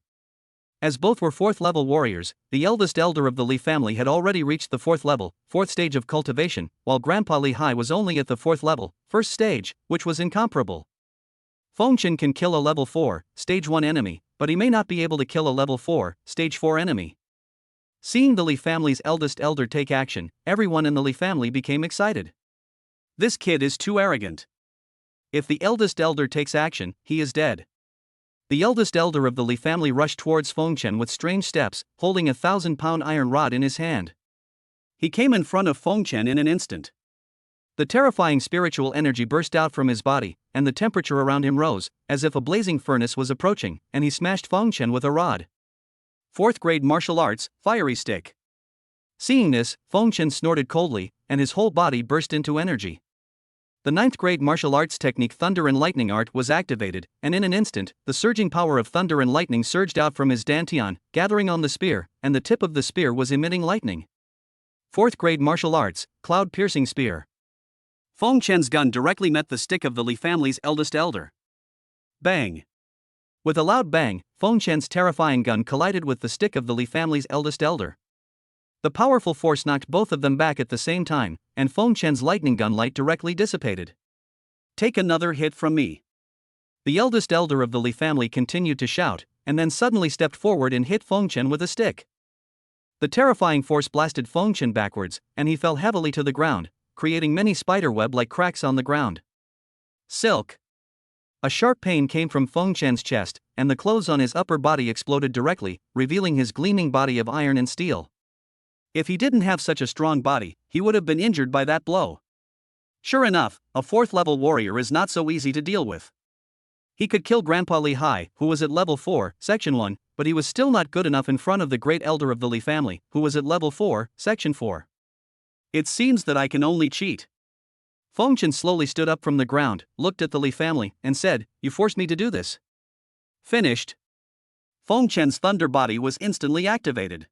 As both were 4th-level warriors, the eldest elder of the Li family had already reached the 4th level, 4th stage of cultivation, while Grandpa Li Hai was only at the 4th level, 1st stage, which was incomparable. Feng Chen can kill a level 4, stage 1 enemy, but he may not be able to kill a level 4, stage 4 enemy. Seeing the Li family's eldest elder take action, everyone in the Li family became excited. This kid is too arrogant. If the eldest elder takes action, he is dead. The eldest elder of the Li family rushed towards Feng Chen with strange steps, holding a 1,000-pound iron rod in his hand. He came in front of Feng Chen in an instant. The terrifying spiritual energy burst out from his body, and the temperature around him rose, as if a blazing furnace was approaching, and he smashed Feng Chen with a rod. 4th grade martial arts, fiery stick. Seeing this, Feng Chen snorted coldly, and his whole body burst into energy. The 9th grade martial arts technique Thunder and Lightning art was activated, and in an instant, the surging power of thunder and lightning surged out from his dantian, gathering on the spear, and the tip of the spear was emitting lightning. 4th grade martial arts, cloud-piercing spear. Feng Chen's gun directly met the stick of the Li family's eldest elder. Bang! With a loud bang, Feng Chen's terrifying gun collided with the stick of the Li family's eldest elder. The powerful force knocked both of them back at the same time, and Feng Chen's lightning gun light directly dissipated. Take another hit from me. The eldest elder of the Li family continued to shout, and then suddenly stepped forward and hit Feng Chen with a stick. The terrifying force blasted Feng Chen backwards, and he fell heavily to the ground, creating many spiderweb-like cracks on the ground. Silk. A sharp pain came from Feng Chen's chest, and the clothes on his upper body exploded directly, revealing his gleaming body of iron and steel. If he didn't have such a strong body, he would have been injured by that blow. Sure enough, a 4th-level warrior is not so easy to deal with. He could kill Grandpa Li Hai, who was at level 4, Section 1, but he was still not good enough in front of the great elder of the Li family, who was at level 4, Section 4. It seems that I can only cheat. Feng Chen slowly stood up from the ground, looked at the Li family, and said, "You forced me to do this." Finished. Feng Chen's thunder body was instantly activated.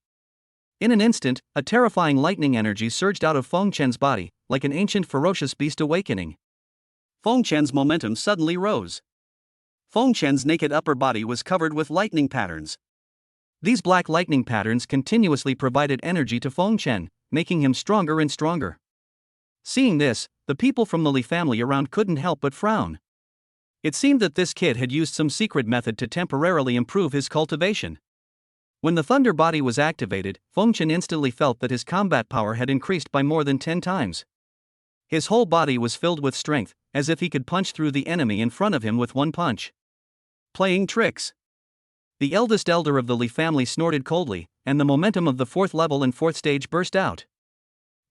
In an instant, a terrifying lightning energy surged out of Feng Chen's body, like an ancient ferocious beast awakening. Feng Chen's momentum suddenly rose. Feng Chen's naked upper body was covered with lightning patterns. These black lightning patterns continuously provided energy to Feng Chen, making him stronger and stronger. Seeing this, the people from the Li family around couldn't help but frown. It seemed that this kid had used some secret method to temporarily improve his cultivation. When the thunder body was activated, Feng Chen instantly felt that his combat power had increased by more than 10 times. His whole body was filled with strength, as if he could punch through the enemy in front of him with one punch. Playing tricks. The eldest elder of the Li family snorted coldly, and the momentum of the 4th level and 4th stage burst out.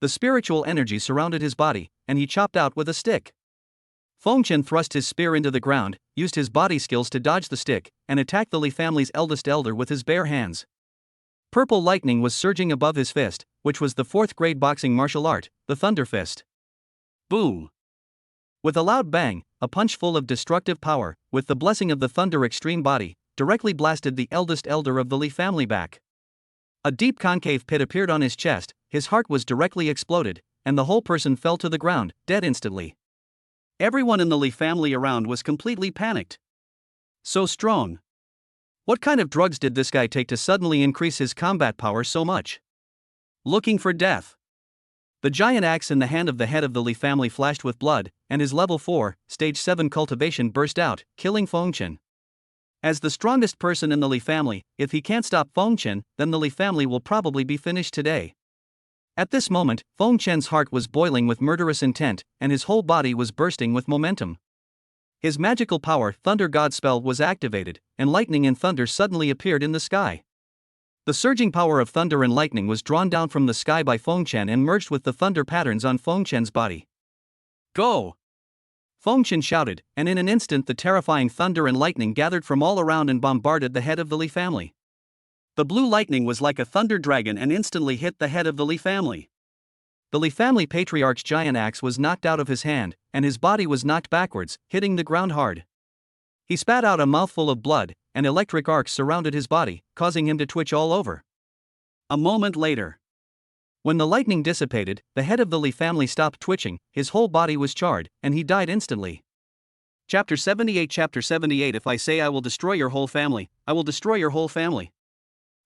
The spiritual energy surrounded his body, and he chopped out with a stick. Feng Chen thrust his spear into the ground, used his body skills to dodge the stick, and attacked the Li family's eldest elder with his bare hands. Purple lightning was surging above his fist, which was the 4th grade boxing martial art, the Thunder Fist. Boom! With a loud bang, a punch full of destructive power, with the blessing of the Thunder Extreme body, directly blasted the eldest elder of the Li family back. A deep concave pit appeared on his chest, his heart was directly exploded, and the whole person fell to the ground, dead instantly. Everyone in the Li family around was completely panicked. So strong. What kind of drugs did this guy take to suddenly increase his combat power so much? Looking for death. The giant axe in the hand of the head of the Li family flashed with blood, and his level 4, stage 7 cultivation burst out, killing Feng Chen. As the strongest person in the Li family, if he can't stop Feng Chen, then the Li family will probably be finished today. At this moment, Feng Chen's heart was boiling with murderous intent, and his whole body was bursting with momentum. His magical power, Thunder God spell, was activated, and lightning and thunder suddenly appeared in the sky. The surging power of thunder and lightning was drawn down from the sky by Feng Chen and merged with the thunder patterns on Feng Chen's body. Go! Feng Chen shouted, and in an instant the terrifying thunder and lightning gathered from all around and bombarded the head of the Li family. The blue lightning was like a thunder dragon and instantly hit the head of the Li family. The Li family patriarch's giant axe was knocked out of his hand, and his body was knocked backwards, hitting the ground hard. He spat out a mouthful of blood, and electric arcs surrounded his body, causing him to twitch all over. A moment later, when the lightning dissipated, the head of the Li family stopped twitching, his whole body was charred, and he died instantly. Chapter 78 Chapter 78 If I say I will destroy your whole family, I will destroy your whole family.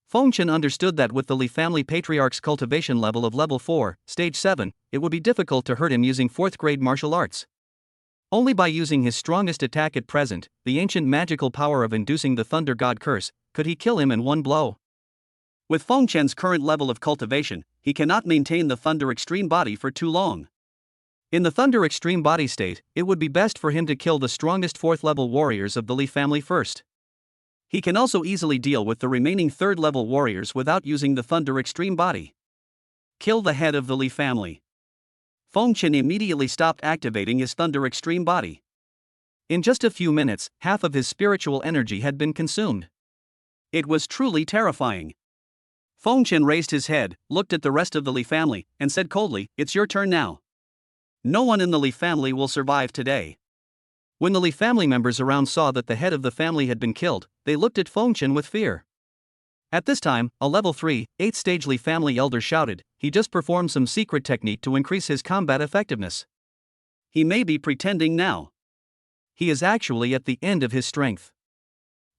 Feng Chen understood that with the Li family patriarch's cultivation level of level 4, stage 7, it would be difficult to hurt him using 4th grade martial arts. Only by using his strongest attack at present, the ancient magical power of inducing the Thunder God curse, could he kill him in one blow. With Feng Chen's current level of cultivation, he cannot maintain the Thunder Extreme body for too long. In the Thunder Extreme body state, it would be best for him to kill the strongest 4th level warriors of the Li family first. He can also easily deal with the remaining 3rd level warriors without using the Thunder Extreme body. Kill the head of the Li family. Feng Chen immediately stopped activating his Thunder Extreme body. In just a few minutes, half of his spiritual energy had been consumed. It was truly terrifying. Feng Chen raised his head, looked at the rest of the Li family, and said coldly, "It's your turn now. No one in the Li family will survive today." When the Li family members around saw that the head of the family had been killed, they looked at Feng Chen with fear. At this time, a level 3, 8th stage Li family elder shouted, "He just performed some secret technique to increase his combat effectiveness. He may be pretending now. He is actually at the end of his strength.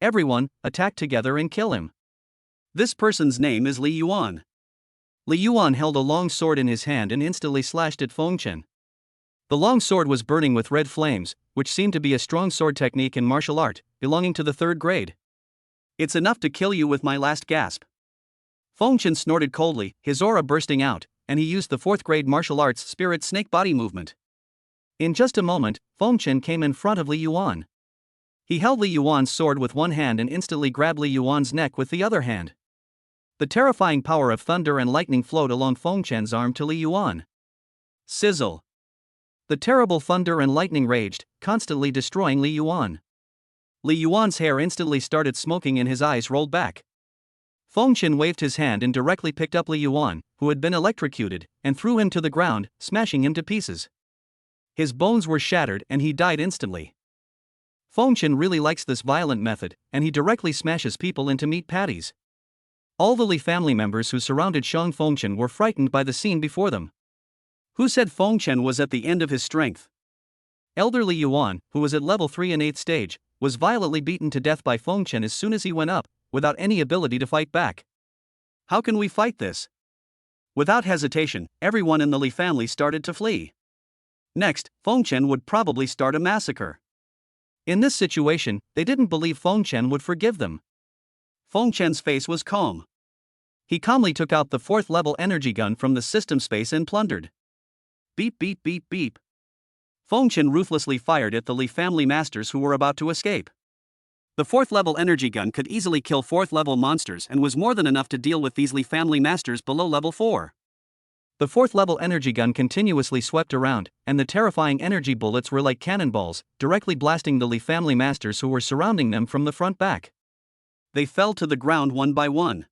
Everyone, attack together and kill him." This person's name is Li Yuan. Li Yuan held a long sword in his hand and instantly slashed at Feng Chen. The long sword was burning with red flames, which seemed to be a strong sword technique in martial art, belonging to the 3rd grade. "It's enough to kill you with my last gasp." Feng Chen snorted coldly, his aura bursting out, and he used the 4th grade martial arts spirit snake body movement. In just a moment, Feng Chen came in front of Li Yuan. He held Li Yuan's sword with one hand and instantly grabbed Li Yuan's neck with the other hand. The terrifying power of thunder and lightning flowed along Feng Chen's arm to Li Yuan. Sizzle! The terrible thunder and lightning raged, constantly destroying Li Yuan. Li Yuan's hair instantly started smoking and his eyes rolled back. Feng Chen waved his hand and directly picked up Li Yuan, who had been electrocuted, and threw him to the ground, smashing him to pieces. His bones were shattered and he died instantly. Feng Chen really likes this violent method, and he directly smashes people into meat patties. All the Li family members who surrounded Shang Feng Chen were frightened by the scene before them. Who said Feng Chen was at the end of his strength? Elder Li Yuan, who was at level 3 in 8th stage, was violently beaten to death by Feng Chen as soon as he went up, without any ability to fight back. How can we fight this? Without hesitation, everyone in the Li family started to flee. Next, Feng Chen would probably start a massacre. In this situation, they didn't believe Feng Chen would forgive them. Feng Chen's face was calm. He calmly took out the 4th level energy gun from the system space and plundered. Beep beep beep beep. Feng Chen ruthlessly fired at the Li family masters who were about to escape. The 4th level energy gun could easily kill 4th level monsters and was more than enough to deal with these Li family masters below level 4. The 4th level energy gun continuously swept around, and the terrifying energy bullets were like cannonballs, directly blasting the Li family masters who were surrounding them from the front back. They fell to the ground one by one.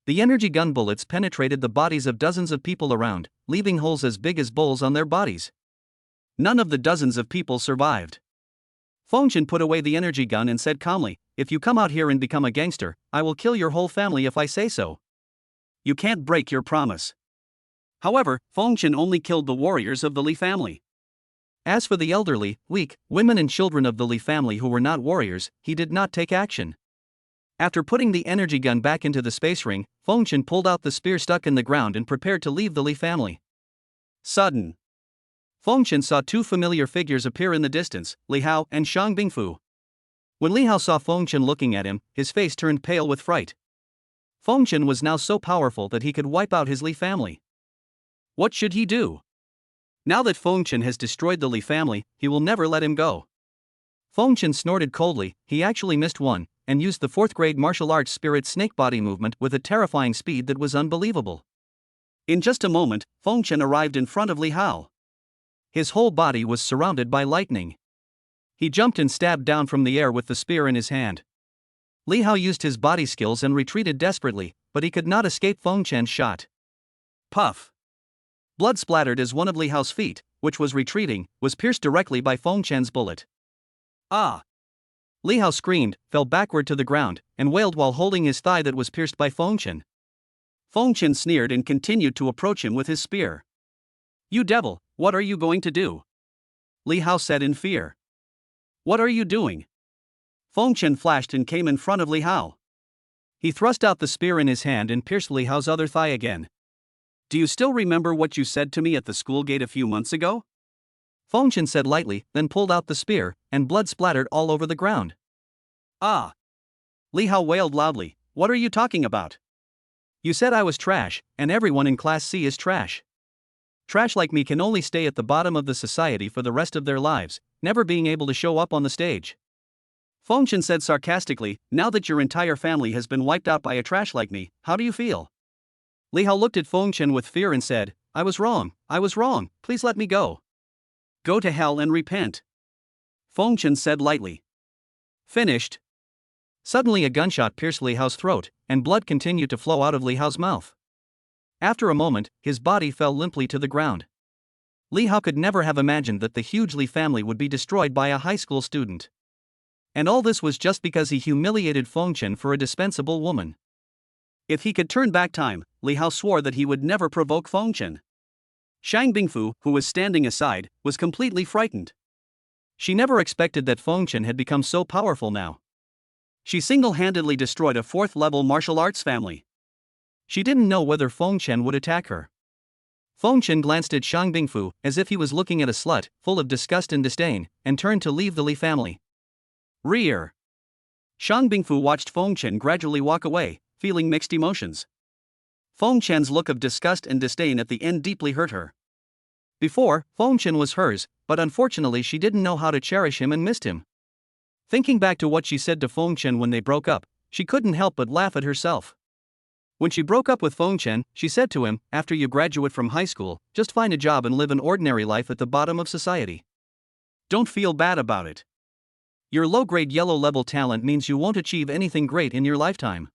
The energy gun bullets penetrated the bodies of dozens of people around, leaving holes as big as bowls on their bodies. None of the dozens of people survived. Feng Chen put away the energy gun and said calmly, "If you come out here and become a gangster, I will kill your whole family if I say so. You can't break your promise." However, Feng Chen only killed the warriors of the Li family. As for the elderly, weak, women and children of the Li family who were not warriors, he did not take action. After putting the energy gun back into the space ring, Feng Chen pulled out the spear stuck in the ground and prepared to leave the Li family. Sudden. Feng Chen saw 2 familiar figures appear in the distance, Li Hao and Shang Bingfu. When Li Hao saw Feng Chen looking at him, his face turned pale with fright. Feng Chen was now so powerful that he could wipe out his Li family. What should he do? Now that Feng Chen has destroyed the Li family, he will never let him go. Feng Chen snorted coldly, he actually missed one, and used the 4th grade martial arts spirit snake body movement with a terrifying speed that was unbelievable. In just a moment, Feng Chen arrived in front of Li Hao. His whole body was surrounded by lightning. He jumped and stabbed down from the air with the spear in his hand. Li Hao used his body skills and retreated desperately, but he could not escape Feng Chen's shot. Puff! Blood splattered as one of Li Hao's feet, which was retreating, was pierced directly by Feng Chen's bullet. Ah! Li Hao screamed, fell backward to the ground, and wailed while holding his thigh that was pierced by Feng Chen. Feng Chen sneered and continued to approach him with his spear. "You devil, what are you going to do?" Li Hao said in fear. "What are you doing?" Feng Chen flashed and came in front of Li Hao. He thrust out the spear in his hand and pierced Li Hao's other thigh again. "Do you still remember what you said to me at the school gate a few months ago?" Feng Chen said lightly, then pulled out the spear, and blood splattered all over the ground. "Ah!" Li Hao wailed loudly, "What are you talking about? You said I was trash, and everyone in Class C is trash. Trash like me can only stay at the bottom of the society for the rest of their lives, never being able to show up on the stage." Feng Chen said sarcastically, "Now that your entire family has been wiped out by a trash like me, how do you feel?" Li Hao looked at Feng Chen with fear and said, I was wrong, please let me go. Go to hell and repent. Feng Chen said lightly. Finished. Suddenly a gunshot pierced Li Hao's throat, and blood continued to flow out of Li Hao's mouth. After a moment, his body fell limply to the ground. Li Hao could never have imagined that the huge Li family would be destroyed by a high school student. And all this was just because he humiliated Feng Chen for a dispensable woman. If he could turn back time, Li Hao swore that he would never provoke Feng Chen. Shang Bingfu, who was standing aside, was completely frightened. She never expected that Feng Chen had become so powerful now. She single-handedly destroyed a fourth-level martial arts family. She didn't know whether Feng Chen would attack her. Feng Chen glanced at Shang Bingfu as if he was looking at a slut, full of disgust and disdain, and turned to leave the Li family. Rear. Shang Bingfu watched Feng Chen gradually walk away, feeling mixed emotions. Feng Chen's look of disgust and disdain at the end deeply hurt her. Before, Feng Chen was hers, but unfortunately she didn't know how to cherish him and missed him. Thinking back to what she said to Feng Chen when they broke up, she couldn't help but laugh at herself. When she broke up with Feng Chen, she said to him, after you graduate from high school, just find a job and live an ordinary life at the bottom of society. Don't feel bad about it. Your low-grade yellow-level talent means you won't achieve anything great in your lifetime.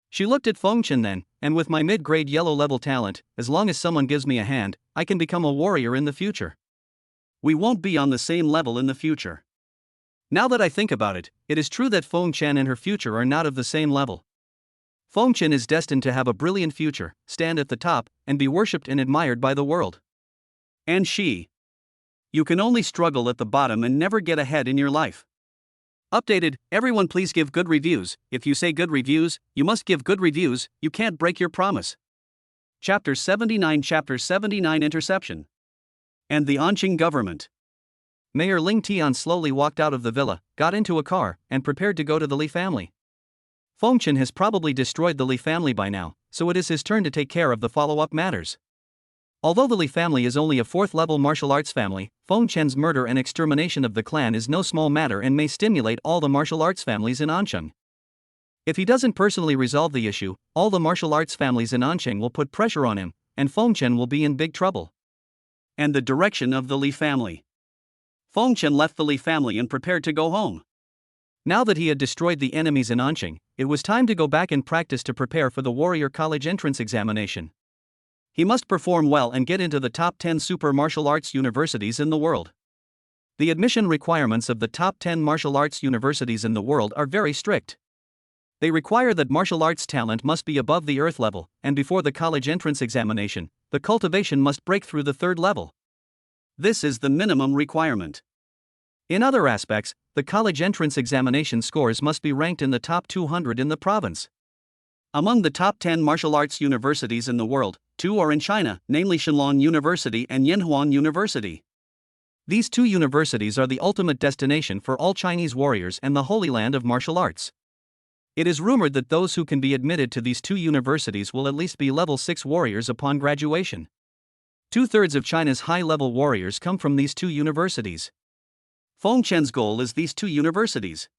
She looked at Feng Chen then, and with my mid-grade yellow-level talent, as long as someone gives me a hand, I can become a warrior in the future. We won't be on the same level in the future. Now that I think about it, it is true that Feng Chen and her future are not of the same level. Feng Chen is destined to have a brilliant future, stand at the top, and be worshipped and admired by the world. And she. You can only struggle at the bottom and never get ahead in your life. Updated, everyone please give good reviews. If you say good reviews, you must give good reviews, you can't break your promise. Chapter 79 Interception. And the Anqing government. Mayor Ling Tian slowly walked out of the villa, got into a car, and prepared to go to the Li family. Feng Chen has probably destroyed the Li family by now, so it is his turn to take care of the follow-up matters. Although the Li family is only a fourth-level martial arts family, Feng Chen's murder and extermination of the clan is no small matter and may stimulate all the martial arts families in Anqing. If he doesn't personally resolve the issue, all the martial arts families in Anqing will put pressure on him, and Feng Chen will be in big trouble. And the direction of the Li family. Feng Chen left the Li family and prepared to go home. Now that he had destroyed the enemies in Anqing, it was time to go back and practice to prepare for the warrior college entrance examination. He must perform well and get into the top 10 super martial arts universities in the world. The admission requirements of the top 10 martial arts universities in the world are very strict. They require that martial arts talent must be above the earth level, and before the college entrance examination, the cultivation must break through the third level. This is the minimum requirement. In other aspects, the college entrance examination scores must be ranked in the top 200 in the province. Among the top 10 martial arts universities in the world, 2 are in China, namely Shenlong University and Yanhuang University. These 2 universities are the ultimate destination for all Chinese warriors and the Holy Land of martial arts. It is rumored that those who can be admitted to these 2 universities will at least be level 6 warriors upon graduation. 2/3 of China's high-level warriors come from these 2 universities. Feng Chen's goal is these 2 universities.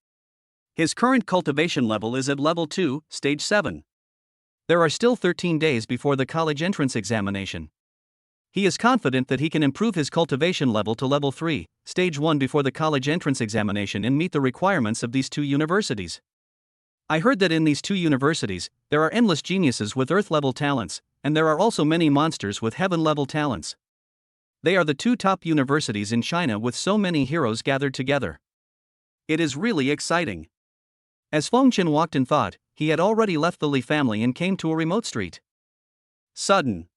His current cultivation level is at level 2, stage 7. There are still 13 days before the college entrance examination. He is confident that he can improve his cultivation level to level 3, stage 1 before the college entrance examination and meet the requirements of these 2 universities. I heard that in these 2 universities, there are endless geniuses with earth-level talents, and there are also many monsters with heaven-level talents. They are the 2 top universities in China with so many heroes gathered together. It is really exciting. As Feng Chen walked in thought, he had already left the Li family and came to a remote street. Sudden.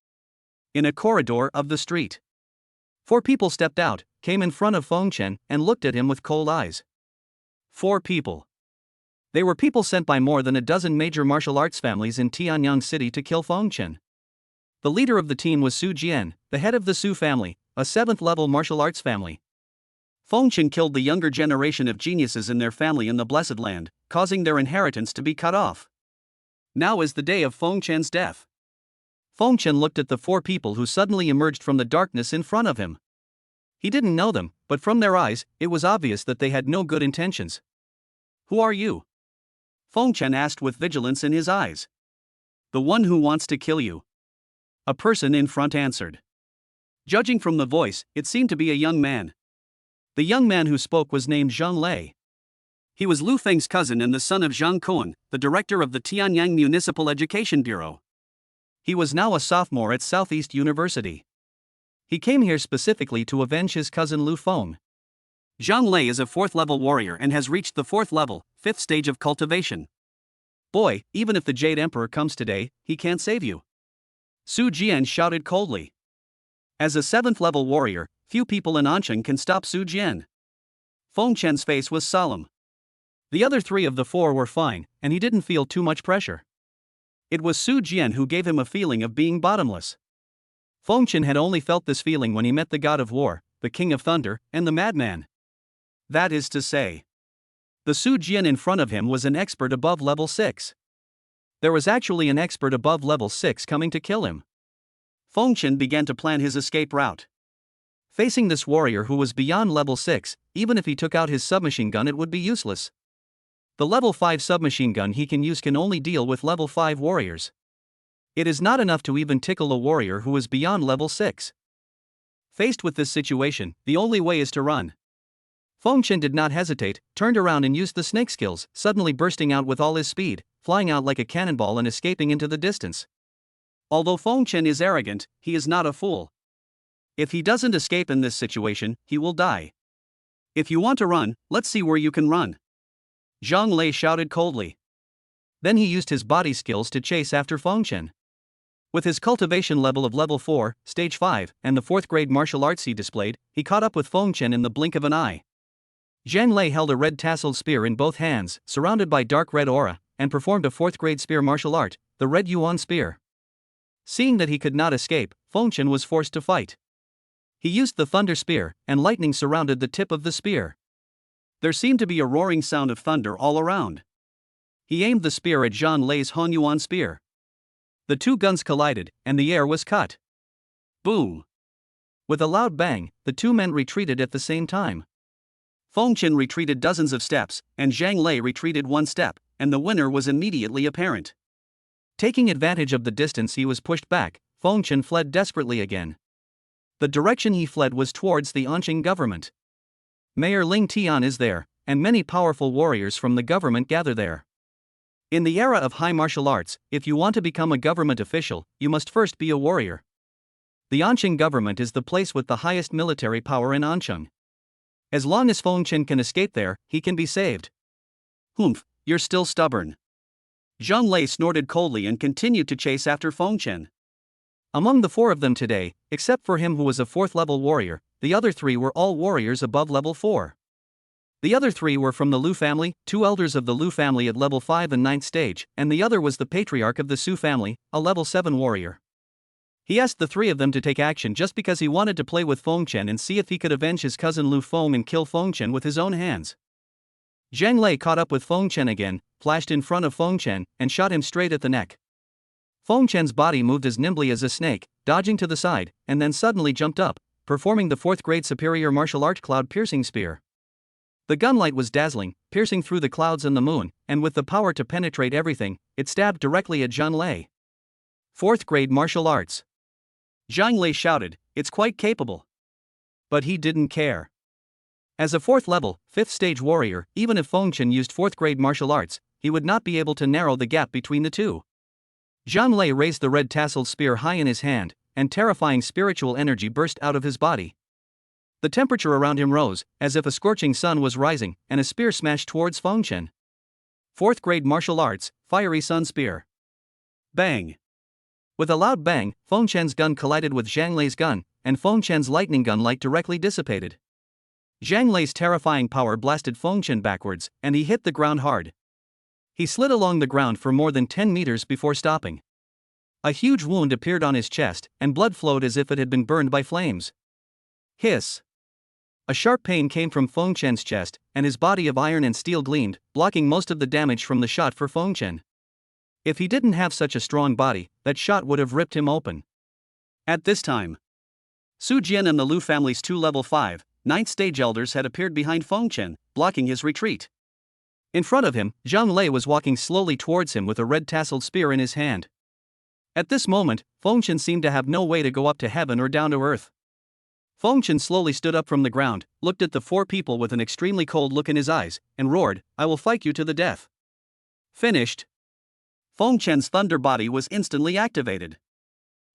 In a corridor of the street, 4 people stepped out, came in front of Feng Chen, and looked at him with cold eyes. 4 people. They were people sent by more than a dozen major martial arts families in Tianyang City to kill Feng Chen. The leader of the team was Su Jian, the head of the Su family, a 7th-level martial arts family. Feng Chen killed the younger generation of geniuses in their family in the Blessed Land, causing their inheritance to be cut off. Now is the day of Feng Chen's death. Feng Chen looked at the 4 people who suddenly emerged from the darkness in front of him. He didn't know them, but from their eyes, it was obvious that they had no good intentions. Who are you? Feng Chen asked with vigilance in his eyes. The one who wants to kill you. A person in front answered. Judging from the voice, it seemed to be a young man. The young man who spoke was named Zhang Lei. He was Lu Feng's cousin and the son of Zhang Kuang, the director of the Tianyang Municipal Education Bureau. He was now a sophomore at Southeast University. He came here specifically to avenge his cousin Lu Feng. Zhang Lei is a 4th-level warrior and has reached the 4th level, 5th stage of cultivation. Boy, even if the Jade Emperor comes today, he can't save you. Su Jian shouted coldly. As a 7th-level warrior, few people in Anqing can stop Su Jian. Feng Chen's face was solemn. The other 3 of the 4 were fine, and he didn't feel too much pressure. It was Su Jian who gave him a feeling of being bottomless. Feng Chen had only felt this feeling when he met the god of war, the king of thunder, and the madman. That is to say, the Su Jian in front of him was an expert above level 6. There was actually an expert above level 6 coming to kill him. Feng Chen began to plan his escape route. Facing this warrior who was beyond level 6, even if he took out his submachine gun, it would be useless. The level 5 submachine gun he can use can only deal with level 5 warriors. It is not enough to even tickle a warrior who is beyond level 6. Faced with this situation, the only way is to run. Feng Chen did not hesitate, turned around and used the snake skills, suddenly bursting out with all his speed, flying out like a cannonball and escaping into the distance. Although Feng Chen is arrogant, he is not a fool. If he doesn't escape in this situation, he will die. If you want to run, let's see where you can run. Zhang Lei shouted coldly. Then he used his body skills to chase after Feng Chen. With his cultivation level of level 4, stage 5, and the 4th grade martial arts he displayed, he caught up with Feng Chen in the blink of an eye. Zhang Lei held a red tasseled spear in both hands, surrounded by dark red aura, and performed a 4th grade spear martial art, the red Yuan spear. Seeing that he could not escape, Feng Chen was forced to fight. He used the thunder spear, and lightning surrounded the tip of the spear. There seemed to be a roaring sound of thunder all around. He aimed the spear at Zhang Lei's Han Yuan spear. The 2 guns collided, and the air was cut. Boom! With a loud bang, the 2 men retreated at the same time. Feng Chen retreated dozens of steps, and Zhang Lei retreated 1 step, and the winner was immediately apparent. Taking advantage of the distance he was pushed back, Feng Chen fled desperately again. The direction he fled was towards the Anqing government. Mayor Ling Tian is there, and many powerful warriors from the government gather there. In the era of high martial arts, if you want to become a government official, you must first be a warrior. The Anqing government is the place with the highest military power in Anqing. As long as Feng Chen can escape there, he can be saved. Humph, you're still stubborn. Zhang Lei snorted coldly and continued to chase after Feng Chen. Among the 4 of them today, except for him who was a 4th-level warrior, the other 3 were all warriors above level 4. The other 3 were from the Lu family, 2 elders of the Lu family at level 5 and 9th stage, and the other was the patriarch of the Su family, a level 7 warrior. He asked the 3 of them to take action just because he wanted to play with Feng Chen and see if he could avenge his cousin Lu Feng and kill Feng Chen with his own hands. Zhang Lei caught up with Feng Chen again, flashed in front of Feng Chen, and shot him straight at the neck. Feng Chen's body moved as nimbly as a snake, dodging to the side, and then suddenly jumped up, performing the 4th grade superior martial art cloud-piercing spear. The gunlight was dazzling, piercing through the clouds and the moon, and with the power to penetrate everything, it stabbed directly at Zhang Lei. 4th grade martial arts. Zhang Lei shouted, "It's quite capable." But he didn't care. As a 4th level, 5th stage warrior, even if Feng Chen used 4th grade martial arts, he would not be able to narrow the gap between the 2. Zhang Lei raised the red tasseled spear high in his hand, and terrifying spiritual energy burst out of his body. The temperature around him rose, as if a scorching sun was rising, and a spear smashed towards Feng Chen. 4th grade martial arts, fiery sun spear. Bang! With a loud bang, Feng Chen's gun collided with Zhang Lei's gun, and Feng Chen's lightning gun light directly dissipated. Zhang Lei's terrifying power blasted Feng Chen backwards, and he hit the ground hard. He slid along the ground for more than 10 meters before stopping. A huge wound appeared on his chest, and blood flowed as if it had been burned by flames. Hiss! A sharp pain came from Feng Chen's chest, and his body of iron and steel gleamed, blocking most of the damage from the shot for Feng Chen. If he didn't have such a strong body, that shot would have ripped him open. At this time, Su Jian and the Lu family's 2 level 5, 9th stage elders had appeared behind Feng Chen, blocking his retreat. In front of him, Zhang Lei was walking slowly towards him with a red tasseled spear in his hand. At this moment, Fengchen seemed to have no way to go up to heaven or down to earth. Fengchen slowly stood up from the ground, looked at the four people with an extremely cold look in his eyes, and roared, "I will fight you to the death." Finished. Fengchen's thunder body was instantly activated.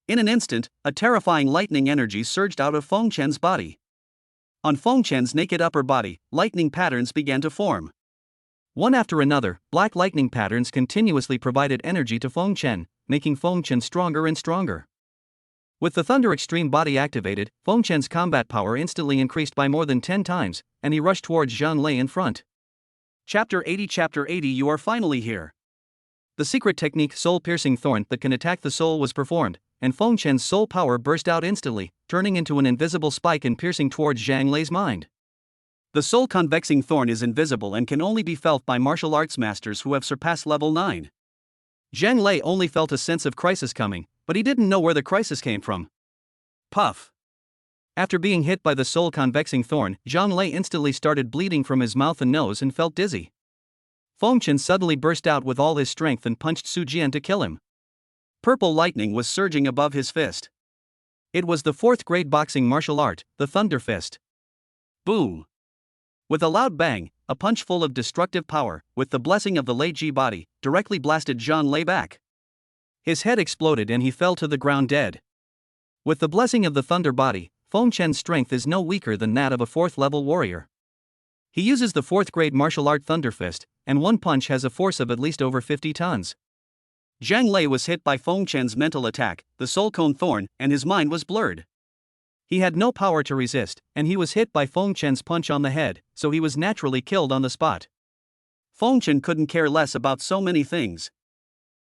In an instant, a terrifying lightning energy surged out of Fengchen's body. On Fengchen's naked upper body, lightning patterns began to form. One after another, black lightning patterns continuously provided energy to Fengchen, making Fengchen stronger and stronger. With the Thunder Extreme body activated, Fengchen's combat power instantly increased by more than 10 times, and he rushed towards Zhang Lei in front. Chapter 80. You are finally here. The secret technique Soul-Piercing Thorn that can attack the soul was performed, and Fengchen's soul power burst out instantly, turning into an invisible spike and piercing towards Zhang Lei's mind. The Soul-Convexing Thorn is invisible and can only be felt by martial arts masters who have surpassed level 9. Zhang Lei only felt a sense of crisis coming, but he didn't know where the crisis came from. Puff. After being hit by the Soul-Convexing Thorn, Zhang Lei instantly started bleeding from his mouth and nose and felt dizzy. Fengchen suddenly burst out with all his strength and punched Su Jian to kill him. Purple lightning was surging above his fist. It was the 4th grade boxing martial art, the Thunder Fist. Boom! With a loud bang, a punch full of destructive power, with the blessing of the Lei Ji body, directly blasted Zhang Lei back. His head exploded and he fell to the ground dead. With the blessing of the Thunder body, Fengchen's strength is no weaker than that of a 4th level warrior. He uses the 4th grade martial art Thunder Fist, and one punch has a force of at least over 50 tons. Zhang Lei was hit by Fengchen's mental attack, the Soul Cone Thorn, and his mind was blurred. He had no power to resist, and he was hit by Fengchen's punch on the head, so he was naturally killed on the spot. Fengchen couldn't care less about so many things.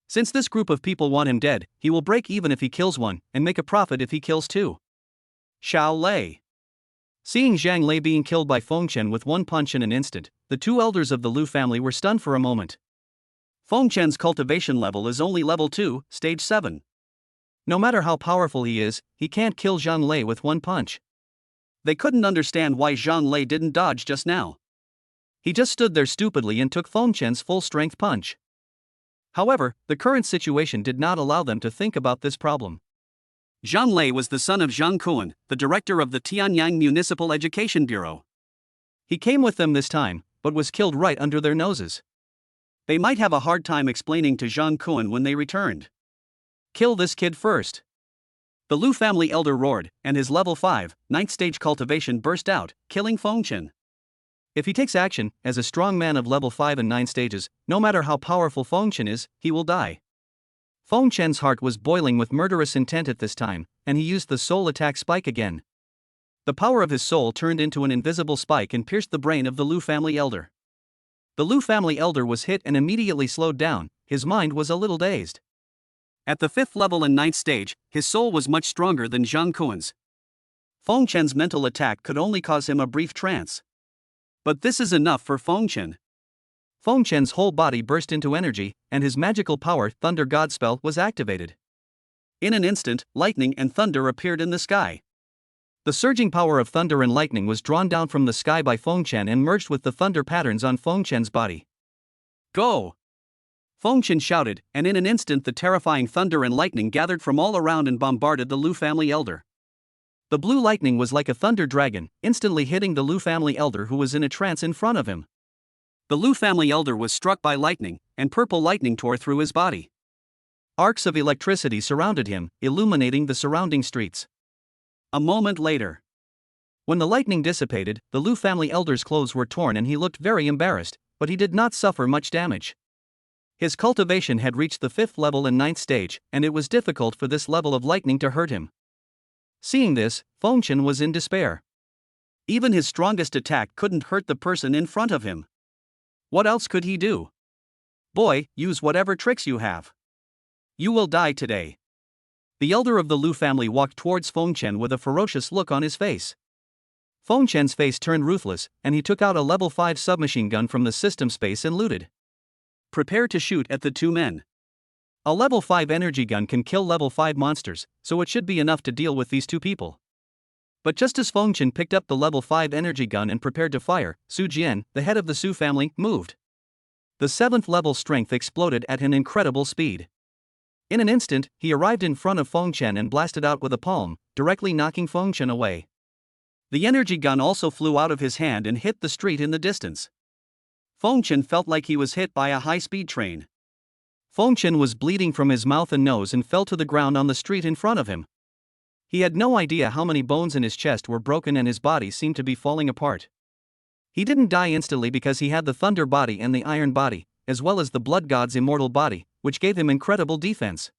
Since this group of people want him dead, he will break even if he kills one, and make a profit if he kills two. Xiao Lei. Seeing Zhang Lei being killed by Fengchen with one punch in an instant, the two elders of the Lu family were stunned for a moment. Fengchen's cultivation level is only level 2, stage 7. No matter how powerful he is, he can't kill Zhang Lei with one punch. They couldn't understand why Zhang Lei didn't dodge just now. He just stood there stupidly and took Fengchen's full-strength punch. However, the current situation did not allow them to think about this problem. Zhang Lei was the son of Zhang Kuan, the director of the Tianyang Municipal Education Bureau. He came with them this time, but was killed right under their noses. They might have a hard time explaining to Zhang Kuan when they returned. Kill this kid first. The Lu family elder roared, and his level 5, 9th stage cultivation burst out, killing Fengchen. If he takes action, as a strong man of level 5 and 9 stages, no matter how powerful Fengchen is, he will die. Fengchen's heart was boiling with murderous intent at this time, and he used the soul attack spike again. The power of his soul turned into an invisible spike and pierced the brain of the Lu family elder. The Lu family elder was hit and immediately slowed down, his mind was a little dazed. At the 5th level and 9th stage, his soul was much stronger than Zhang Kuan's. Fengchen's mental attack could only cause him a brief trance. But this is enough for Fengchen. Fengchen's whole body burst into energy, and his magical power, Thunder God spell, was activated. In an instant, lightning and thunder appeared in the sky. The surging power of thunder and lightning was drawn down from the sky by Fengchen and merged with the thunder patterns on Fengchen's body. Go! Fengchen shouted, and in an instant the terrifying thunder and lightning gathered from all around and bombarded the Lu family elder. The blue lightning was like a thunder dragon, instantly hitting the Lu family elder who was in a trance in front of him. The Lu family elder was struck by lightning, and purple lightning tore through his body. Arcs of electricity surrounded him, illuminating the surrounding streets. A moment later, when the lightning dissipated, the Lu family elder's clothes were torn and he looked very embarrassed, but he did not suffer much damage. His cultivation had reached the 5th level and 9th stage, and it was difficult for this level of lightning to hurt him. Seeing this, Fengchen was in despair. Even his strongest attack couldn't hurt the person in front of him. What else could he do? Boy, use whatever tricks you have. You will die today. The elder of the Lu family walked towards Fengchen with a ferocious look on his face. Fengchen's face turned ruthless, and he took out a level 5 submachine gun from the system space and looted. Prepare to shoot at the two men. A level 5 energy gun can kill level 5 monsters, so it should be enough to deal with these two people. But just as Fengchen picked up the level 5 energy gun and prepared to fire, Su Jian, the head of the Su family, moved. The 7th level strength exploded at an incredible speed. In an instant, he arrived in front of Feng Chen and blasted out with a palm, directly knocking Feng Chen away. The energy gun also flew out of his hand and hit the street in the distance. Feng Chen felt like he was hit by a high-speed train. Feng Chen was bleeding from his mouth and nose and fell to the ground on the street in front of him. He had no idea how many bones in his chest were broken and his body seemed to be falling apart. He didn't die instantly because he had the thunder body and the iron body, as well as the blood god's immortal body, which gave him incredible defense.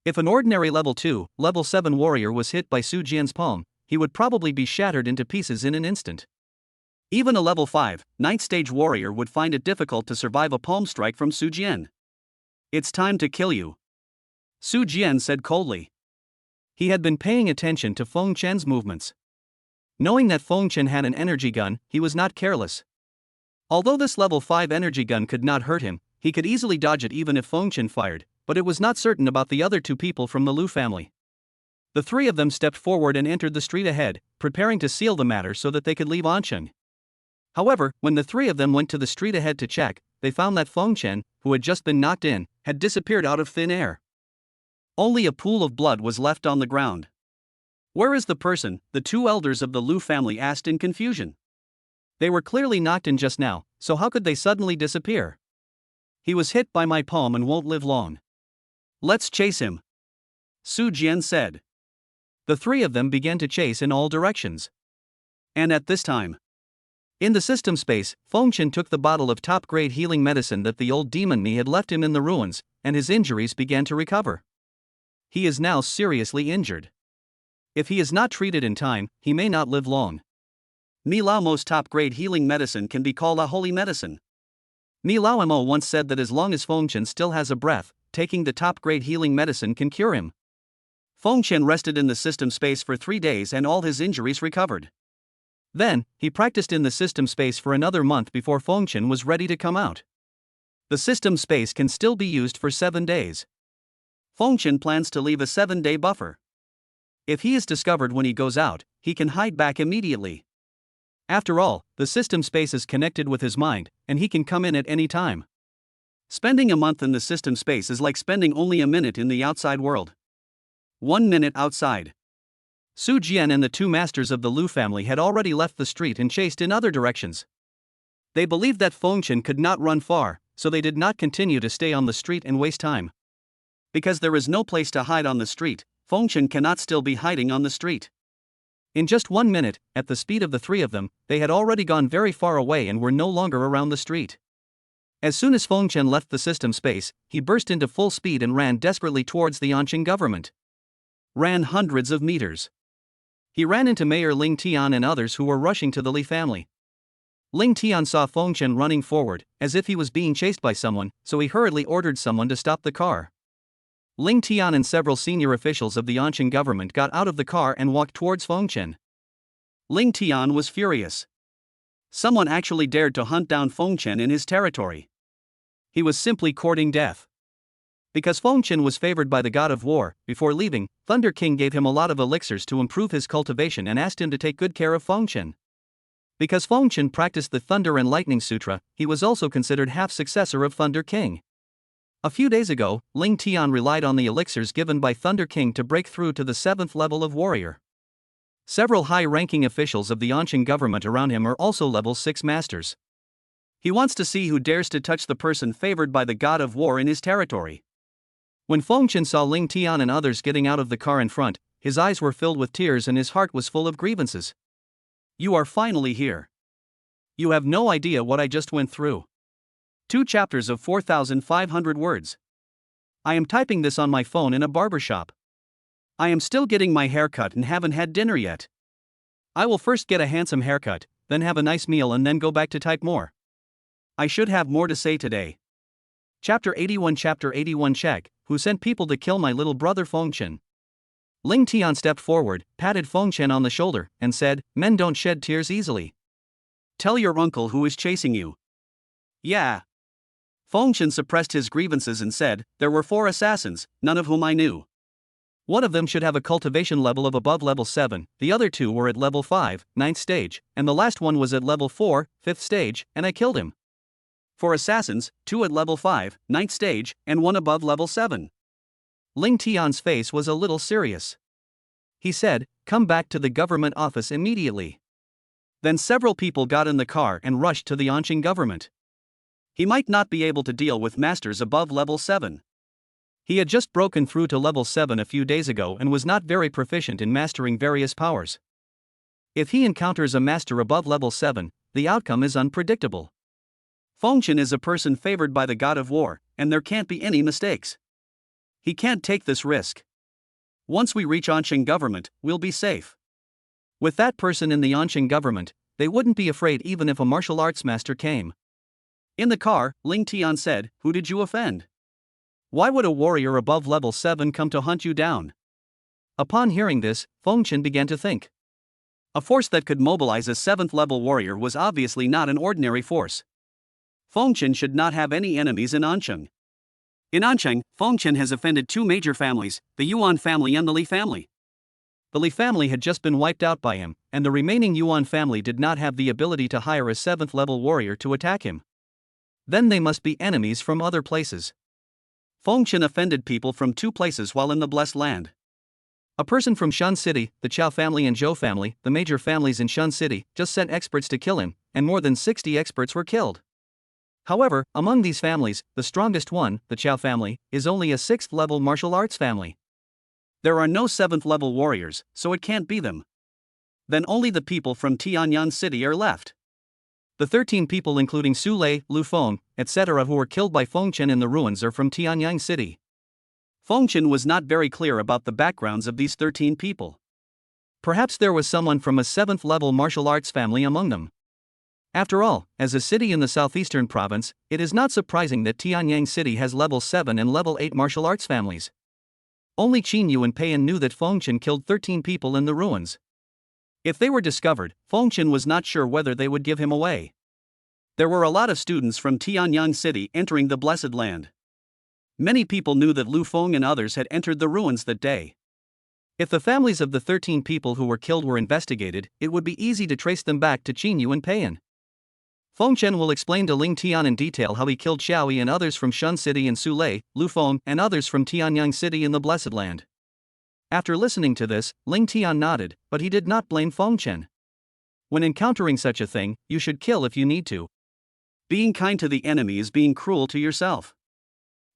If an ordinary level 2, level 7 warrior was hit by Su Jian's palm, he would probably be shattered into pieces in an instant. Even a level 5, 9th stage warrior would find it difficult to survive a palm strike from Su Jian. "It's time to kill you," Su Jian said coldly. He had been paying attention to Feng Chen's movements. Knowing that Feng Chen had an energy gun, he was not careless. Although this level 5 energy gun could not hurt him, he could easily dodge it even if Feng Chen fired, but it was not certain about the other two people from the Lu family. The three of them stepped forward and entered the street ahead, preparing to seal the matter so that they could leave Ansheng. However, when the three of them went to the street ahead to check, they found that Feng Chen, who had just been knocked in, had disappeared out of thin air. Only a pool of blood was left on the ground. "Where is the person?" the two elders of the Lu family asked in confusion. They were clearly knocked in just now, so how could they suddenly disappear? "He was hit by my palm and won't live long. Let's chase him," Su Jian said. The three of them began to chase in all directions. And at this time, in the system space, Feng Chen took the bottle of top-grade healing medicine that the old demon me had left him in the ruins, and his injuries began to recover. He is now seriously injured. If he is not treated in time, he may not live long. Mi Lao Mo's top-grade healing medicine can be called a holy medicine. Mi Lao Mo once said that as long as Feng Chen still has a breath, taking the top-grade healing medicine can cure him. Feng Chen rested in the system space for 3 days and all his injuries recovered. Then, he practiced in the system space for another month before Feng Chen was ready to come out. The system space can still be used for 7 days. Feng Chen plans to leave a 7-day buffer. If he is discovered when he goes out, he can hide back immediately. After all, the system space is connected with his mind, and he can come in at any time. Spending a month in the system space is like spending only a minute in the outside world. 1 minute outside. Su Jian and the two masters of the Lu family had already left the street and chased in other directions. They believed that Feng Chen could not run far, so they did not continue to stay on the street and waste time. Because there is no place to hide on the street, Feng Chen cannot still be hiding on the street. In just 1 minute, at the speed of the three of them, they had already gone very far away and were no longer around the street. As soon as Feng Chen left the system space, he burst into full speed and ran desperately towards the Anqing government. Ran hundreds of meters. He ran into Mayor Ling Tian and others who were rushing to the Li family. Ling Tian saw Feng Chen running forward, as if he was being chased by someone, so he hurriedly ordered someone to stop the car. Ling Tian and several senior officials of the Anqing government got out of the car and walked towards Feng Chen. Ling Tian was furious. Someone actually dared to hunt down Feng Chen in his territory. He was simply courting death. Because Feng Chen was favored by the god of war, before leaving, Thunder King gave him a lot of elixirs to improve his cultivation and asked him to take good care of Feng Chen. Because Feng Chen practiced the Thunder and Lightning Sutra, he was also considered half-successor of Thunder King. A few days ago, Ling Tian relied on the elixirs given by Thunder King to break through to the 7th level of warrior. Several high-ranking officials of the Anqing government around him are also level 6 masters. He wants to see who dares to touch the person favored by the god of war in his territory. When Feng Chen saw Ling Tian and others getting out of the car in front, his eyes were filled with tears and his heart was full of grievances. "You are finally here. You have no idea what I just went through." 2 chapters of 4,500 words. I am typing this on my phone in a barbershop. I am still getting my hair cut and haven't had dinner yet. I will first get a handsome haircut, then have a nice meal and then go back to type more. I should have more to say today. Chapter 81 Check, who sent people to kill my little brother Feng Chen. Ling Tian stepped forward, patted Feng Chen on the shoulder, and said, "Men don't shed tears easily. Tell your uncle who is chasing you." "Yeah." Feng Chen suppressed his grievances and said, "There were 4 assassins, none of whom I knew. One of them should have a cultivation level of above level 7, the other 2 were at level 5, 9th stage, and the last one was at level 4, 5th stage, and I killed him. 4 assassins, 2 at level 5, 9th stage, and 1 above level 7. Ling Tian's face was a little serious. He said, "Come back to the government office immediately." Then several people got in the car and rushed to the Anqing government. He might not be able to deal with masters above level 7. He had just broken through to level 7 a few days ago and was not very proficient in mastering various powers. If he encounters a master above level 7, the outcome is unpredictable. Fengchen is a person favored by the god of war, and there can't be any mistakes. He can't take this risk. Once we reach Anqing government, we'll be safe. With that person in the Anqing government, they wouldn't be afraid even if a martial arts master came. In the car, Ling Tian said, "Who did you offend? Why would a warrior above level 7 come to hunt you down?" Upon hearing this, Fengchen began to think. A force that could mobilize a 7th level warrior was obviously not an ordinary force. Fengchen should not have any enemies in Anqing. In Anqing, Fengchen has offended two major families, the Yuan family and the Li family. The Li family had just been wiped out by him, and the remaining Yuan family did not have the ability to hire a 7th level warrior to attack him. Then they must be enemies from other places. Fengchen offended people from two places while in the Blessed Land. A person from Shun City, the Chao family and Zhou family, the major families in Shun City, just sent experts to kill him, and more than 60 experts were killed. However, among these families, the strongest one, the Chao family, is only a 6th level martial arts family. There are no 7th level warriors, so it can't be them. Then only the people from Tianyang City are left. The 13 people including Su Lei, Lu Feng, etc. who were killed by Fengchen in the ruins are from Tianyang City. Fengchen was not very clear about the backgrounds of these 13 people. Perhaps there was someone from a 7th level martial arts family among them. After all, as a city in the southeastern province, it is not surprising that Tianyang City has level 7 and level 8 martial arts families. Only Qin Yu and Peiyan knew that Fengchen killed 13 people in the ruins. If they were discovered, Fengchen was not sure whether they would give him away. There were a lot of students from Tianyang City entering the Blessed Land. Many people knew that Lu Feng and others had entered the ruins that day. If the families of the 13 people who were killed were investigated, it would be easy to trace them back to Qin Yu and Peiyan. Fengchen will explain to Ling Tian in detail how he killed Xiaoyi and others from Shun City and Su Lei, Lu Feng, and others from Tianyang City in the Blessed Land. After listening to this, Ling Tian nodded, but he did not blame Fengchen. When encountering such a thing, you should kill if you need to. Being kind to the enemy is being cruel to yourself.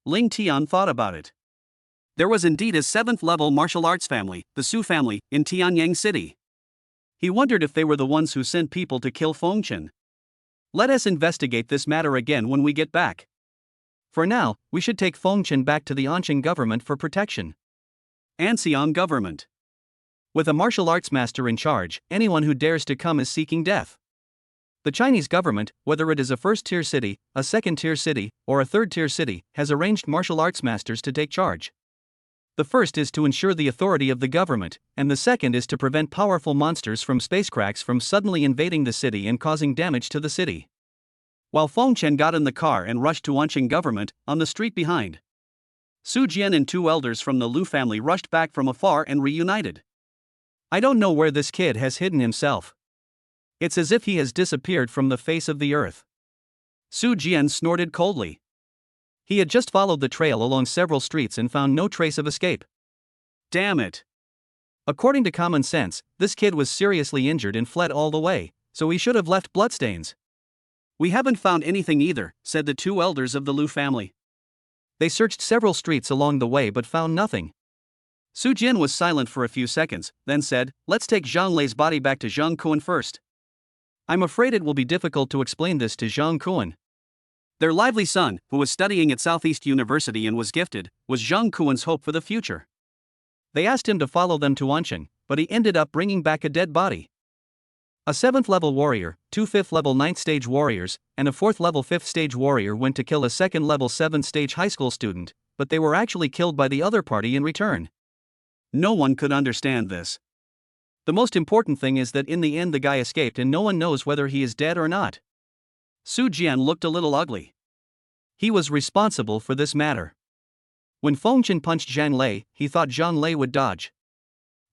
Ling Tian thought about it. There was indeed a 7th level martial arts family, the Su family, in Tianyang City. He wondered if they were the ones who sent people to kill Fengchen. Let us investigate this matter again when we get back. For now, we should take Fengchen back to the Anqing government for protection. Anxiang government. With a martial arts master in charge, anyone who dares to come is seeking death. The Chinese government, whether it is a first-tier city, a second-tier city, or a third-tier city, has arranged martial arts masters to take charge. The first is to ensure the authority of the government, and the second is to prevent powerful monsters from spacecracks from suddenly invading the city and causing damage to the city. While Fengchen got in the car and rushed to Anqing government, on the street behind, Su Jian and two elders from the Lu family rushed back from afar and reunited. I don't know where this kid has hidden himself. It's as if he has disappeared from the face of the earth. Su Jian snorted coldly. He had just followed the trail along several streets and found no trace of escape. Damn it. According to common sense, this kid was seriously injured and fled all the way, so he should have left bloodstains. We haven't found anything either, said the two elders of the Lu family. They searched several streets along the way but found nothing. Su Jian was silent for a few seconds, then said, "Let's take Zhang Lei's body back to Zhang Kuan first. I'm afraid it will be difficult to explain this to Zhang Kuan." Their lively son, who was studying at Southeast University and was gifted, was Zhang Kuan's hope for the future. They asked him to follow them to Anqing, but he ended up bringing back a dead body. A 7th level warrior, two 5th level 9th stage warriors, and a 4th level 5th stage warrior went to kill a 2nd level 7th stage high school student, but they were actually killed by the other party in return. No one could understand this. The most important thing is that in the end the guy escaped and no one knows whether he is dead or not. Su Jian looked a little ugly. He was responsible for this matter. When Fengchen punched Zhang Lei, he thought Zhang Lei would dodge.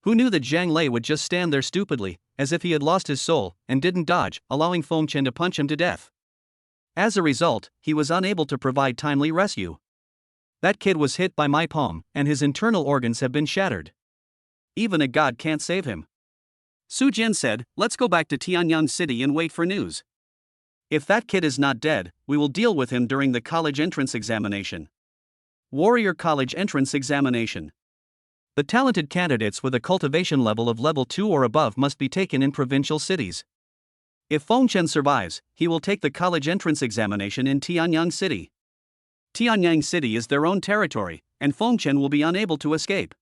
Who knew that Zhang Lei would just stand there stupidly, as if he had lost his soul, and didn't dodge, allowing Fengchen to punch him to death. As a result, he was unable to provide timely rescue. That kid was hit by my palm, and his internal organs have been shattered. Even a god can't save him. Su Jin said, let's go back to Tianyang City and wait for news. If that kid is not dead, we will deal with him during the college entrance examination. Warrior College Entrance Examination. The talented candidates with a cultivation level of level 2 or above must be taken in provincial cities. If Feng Chen survives, he will take the college entrance examination in Tianyang City. Tianyang City is their own territory, and Feng Chen will be unable to escape.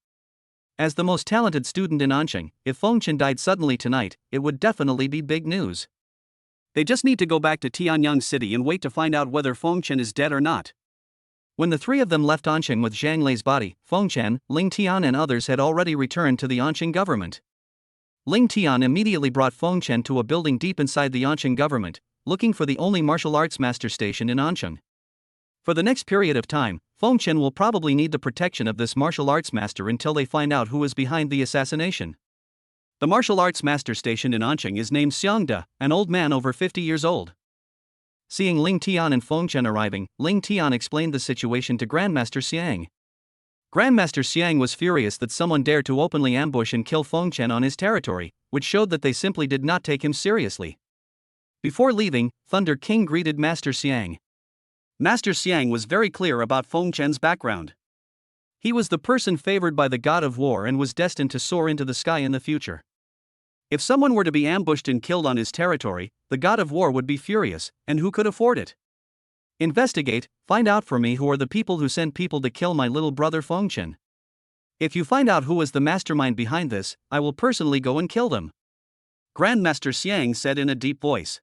As the most talented student in Anqing, if Feng Chen died suddenly tonight, it would definitely be big news. They just need to go back to Tianyang City and wait to find out whether Feng Chen is dead or not. When the three of them left Anqing with Zhang Lei's body, Feng Chen, Ling Tian and others had already returned to the Anqing government. Ling Tian immediately brought Feng Chen to a building deep inside the Anqing government, looking for the only martial arts master station in Anqing. For the next period of time, Feng Chen will probably need the protection of this martial arts master until they find out who is behind the assassination. The martial arts master station in Anqing is named Xiangda, an old man over 50 years old. Seeing Ling Tian and Feng Chen arriving, Ling Tian explained the situation to Grandmaster Xiang. Grandmaster Xiang was furious that someone dared to openly ambush and kill Feng Chen on his territory, which showed that they simply did not take him seriously. Before leaving, Thunder King greeted Master Xiang. Master Xiang was very clear about Feng Chen's background. He was the person favored by the god of war and was destined to soar into the sky in the future. If someone were to be ambushed and killed on his territory, the god of war would be furious, and who could afford it? Investigate, find out for me who are the people who sent people to kill my little brother Feng Chen. If you find out who is the mastermind behind this, I will personally go and kill them. Grandmaster Xiang said in a deep voice.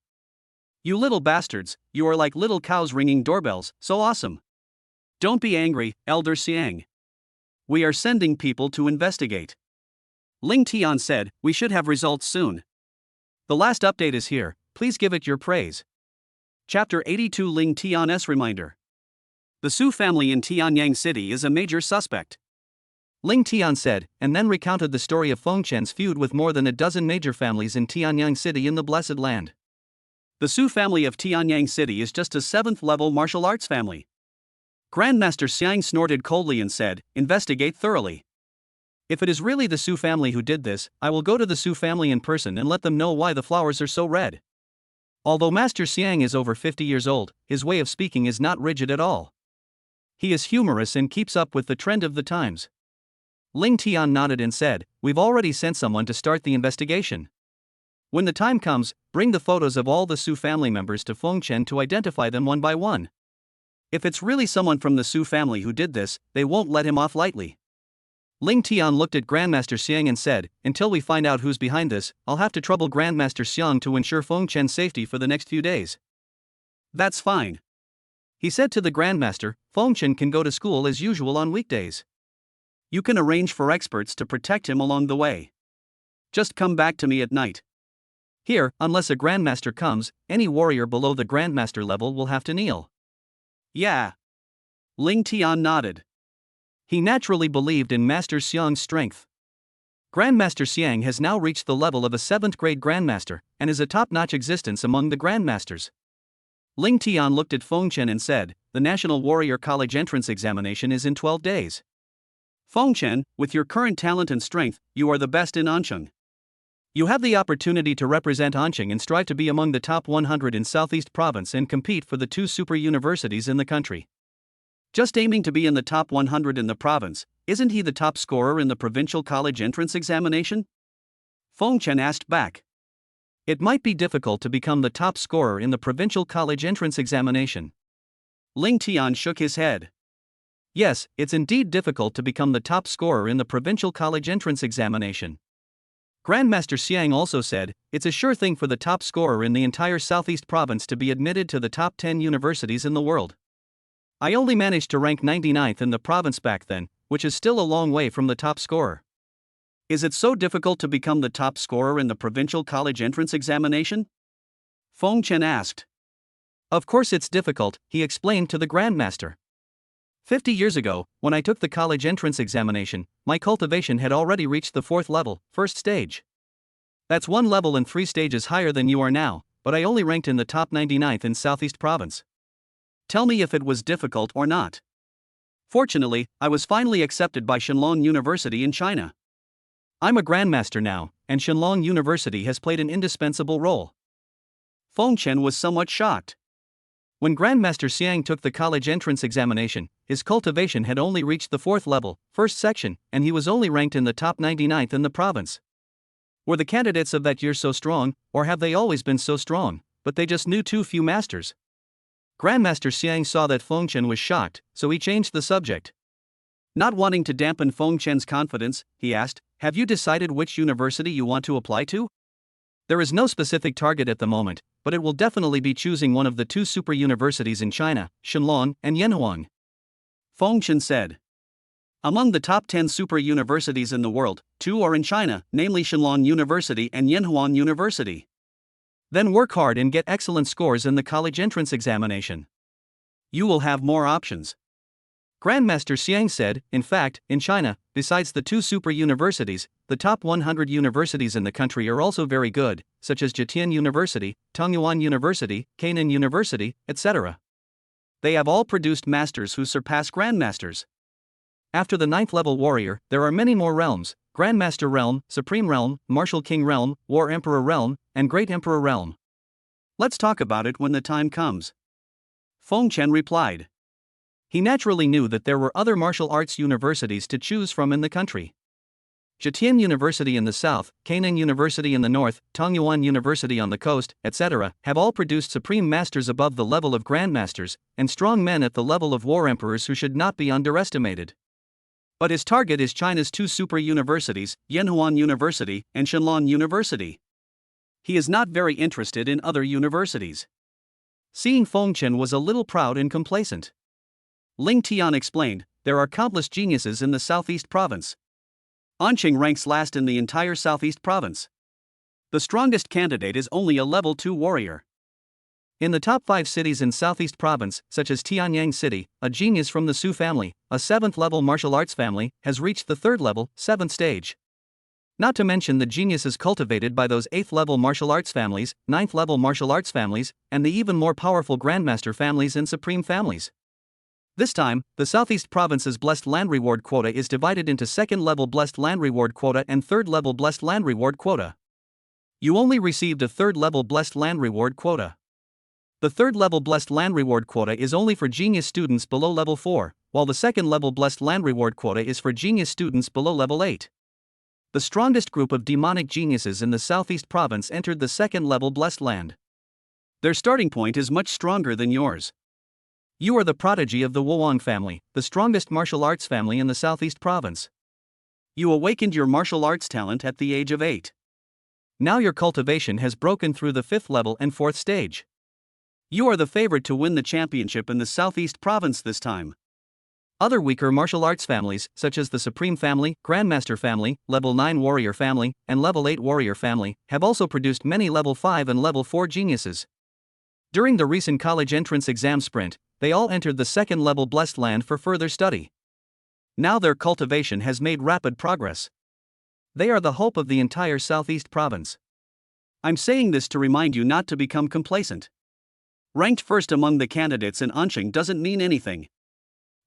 You little bastards, you are like little cows ringing doorbells, so awesome. Don't be angry, Elder Xiang. We are sending people to investigate. Ling Tian said, we should have results soon. The last update is here, please give it your praise. Chapter 82 Ling Tian's Reminder. The Su family in Tianyang City is a major suspect. Ling Tian said, and then recounted the story of Feng Chen's feud with more than a dozen major families in Tianyang City in the Blessed Land. The Su family of Tianyang City is just a 7th-level martial arts family. Grandmaster Xiang snorted coldly and said, investigate thoroughly. If it is really the Su family who did this, I will go to the Su family in person and let them know why the flowers are so red. Although Master Xiang is over 50 years old, his way of speaking is not rigid at all. He is humorous and keeps up with the trend of the times. Ling Tian nodded and said, we've already sent someone to start the investigation. When the time comes, bring the photos of all the Su family members to Feng Chen to identify them one by one. If it's really someone from the Su family who did this, they won't let him off lightly. Ling Tian looked at Grandmaster Xiang and said, until we find out who's behind this, I'll have to trouble Grandmaster Xiang to ensure Feng Chen's safety for the next few days. That's fine. He said to the Grandmaster, Feng Chen can go to school as usual on weekdays. You can arrange for experts to protect him along the way. Just come back to me at night. Here, unless a Grandmaster comes, any warrior below the Grandmaster level will have to kneel. Yeah. Ling Tian nodded. He naturally believed in Master Xiang's strength. Grandmaster Xiang has now reached the level of a 7th-grade Grandmaster, and is a top-notch existence among the Grandmasters. Ling Tian looked at Feng Chen and said, the National Warrior College entrance examination is in 12 days. Feng Chen, with your current talent and strength, you are the best in Anqing. You have the opportunity to represent Anqing and strive to be among the top 100 in Southeast Province and compete for the 2 super universities in the country. Just aiming to be in the top 100 in the province, isn't he the top scorer in the provincial college entrance examination? Feng Chen asked back. It might be difficult to become the top scorer in the provincial college entrance examination. Ling Tian shook his head. Yes, it's indeed difficult to become the top scorer in the provincial college entrance examination. Grandmaster Xiang also said, it's a sure thing for the top scorer in the entire Southeast Province to be admitted to the top 10 universities in the world. I only managed to rank 99th in the province back then, which is still a long way from the top scorer. Is it so difficult to become the top scorer in the provincial college entrance examination? Feng Chen asked. Of course it's difficult, he explained to the Grandmaster. 50 years ago, when I took the college entrance examination, my cultivation had already reached the 4th level, 1st stage. That's 1 level and 3 stages higher than you are now, but I only ranked in the top 99th in Southeast Province. Tell me if it was difficult or not. Fortunately, I was finally accepted by Shenlong University in China. I'm a grandmaster now, and Shenlong University has played an indispensable role. Feng Chen was somewhat shocked. When Grandmaster Xiang took the college entrance examination, his cultivation had only reached the 4th level, first section, and he was only ranked in the top 99th in the province. Were the candidates of that year so strong, or have they always been so strong, but they just knew too few masters? Grandmaster Xiang saw that Feng Chen was shocked, so he changed the subject. Not wanting to dampen Feng Chen's confidence, he asked, "Have you decided which university you want to apply to?" "There is no specific target at the moment, but it will definitely be choosing one of the 2 super universities in China, Shenlong and Yanhuang," Feng Chen said. "Among the top 10 super universities in the world, 2 are in China, namely Shenlong University and Yanhuang University. Then work hard and get excellent scores in the college entrance examination. You will have more options." Grandmaster Xiang said, "In fact, in China, besides the 2 super universities, the top 100 universities in the country are also very good, such as Zhejiang University, Tongyuan University, Kainan University, etc. They have all produced masters who surpass grandmasters. After the 9th level warrior, there are many more realms: Grandmaster Realm, Supreme Realm, Martial King Realm, War Emperor Realm, and Great Emperor Realm. Let's talk about it when the time comes," Feng Chen replied. He naturally knew that there were other martial arts universities to choose from in the country. Zhejiang University in the south, Kainan University in the north, Tongyuan University on the coast, etc., have all produced supreme masters above the level of grandmasters, and strong men at the level of war emperors who should not be underestimated. But his target is China's 2 super universities, Yanhuang University and Shenlong University. He is not very interested in other universities. Seeing Feng Chen was a little proud and complacent. Ling Tian explained, "There are countless geniuses in the southeast province. Anqing ranks last in the entire southeast province. The strongest candidate is only a level 2 warrior. In the top 5 cities in southeast province, such as Tianyang City, a genius from the Su family, a 7th level martial arts family, has reached the 3rd level, 7th stage. Not to mention the geniuses cultivated by those 8th level martial arts families, 9th level martial arts families, and the even more powerful grandmaster families and supreme families. This time, the Southeast Province's Blessed Land Reward quota is divided into 2nd level Blessed Land Reward quota and 3rd level Blessed Land Reward quota. You only received a 3rd level Blessed Land Reward quota. The 3rd level Blessed Land Reward quota is only for genius students below level 4, while the 2nd level Blessed Land Reward quota is for genius students below level 8. The strongest group of demonic geniuses in the Southeast Province entered the 2nd level Blessed Land. Their starting point is much stronger than yours. You are the prodigy of the Wuwang family, the strongest martial arts family in the Southeast Province. You awakened your martial arts talent at the age of 8. Now your cultivation has broken through the 5th level and 4th stage. You are the favorite to win the championship in the Southeast Province this time. Other weaker martial arts families, such as the Supreme Family, Grandmaster Family, Level 9 Warrior Family, and Level 8 Warrior Family, have also produced many Level 5 and Level 4 geniuses. During the recent college entrance exam sprint, they all entered the 2nd level Blessed Land for further study. Now their cultivation has made rapid progress. They are the hope of the entire Southeast Province. I'm saying this to remind you not to become complacent. Ranked first among the candidates in Anqing doesn't mean anything.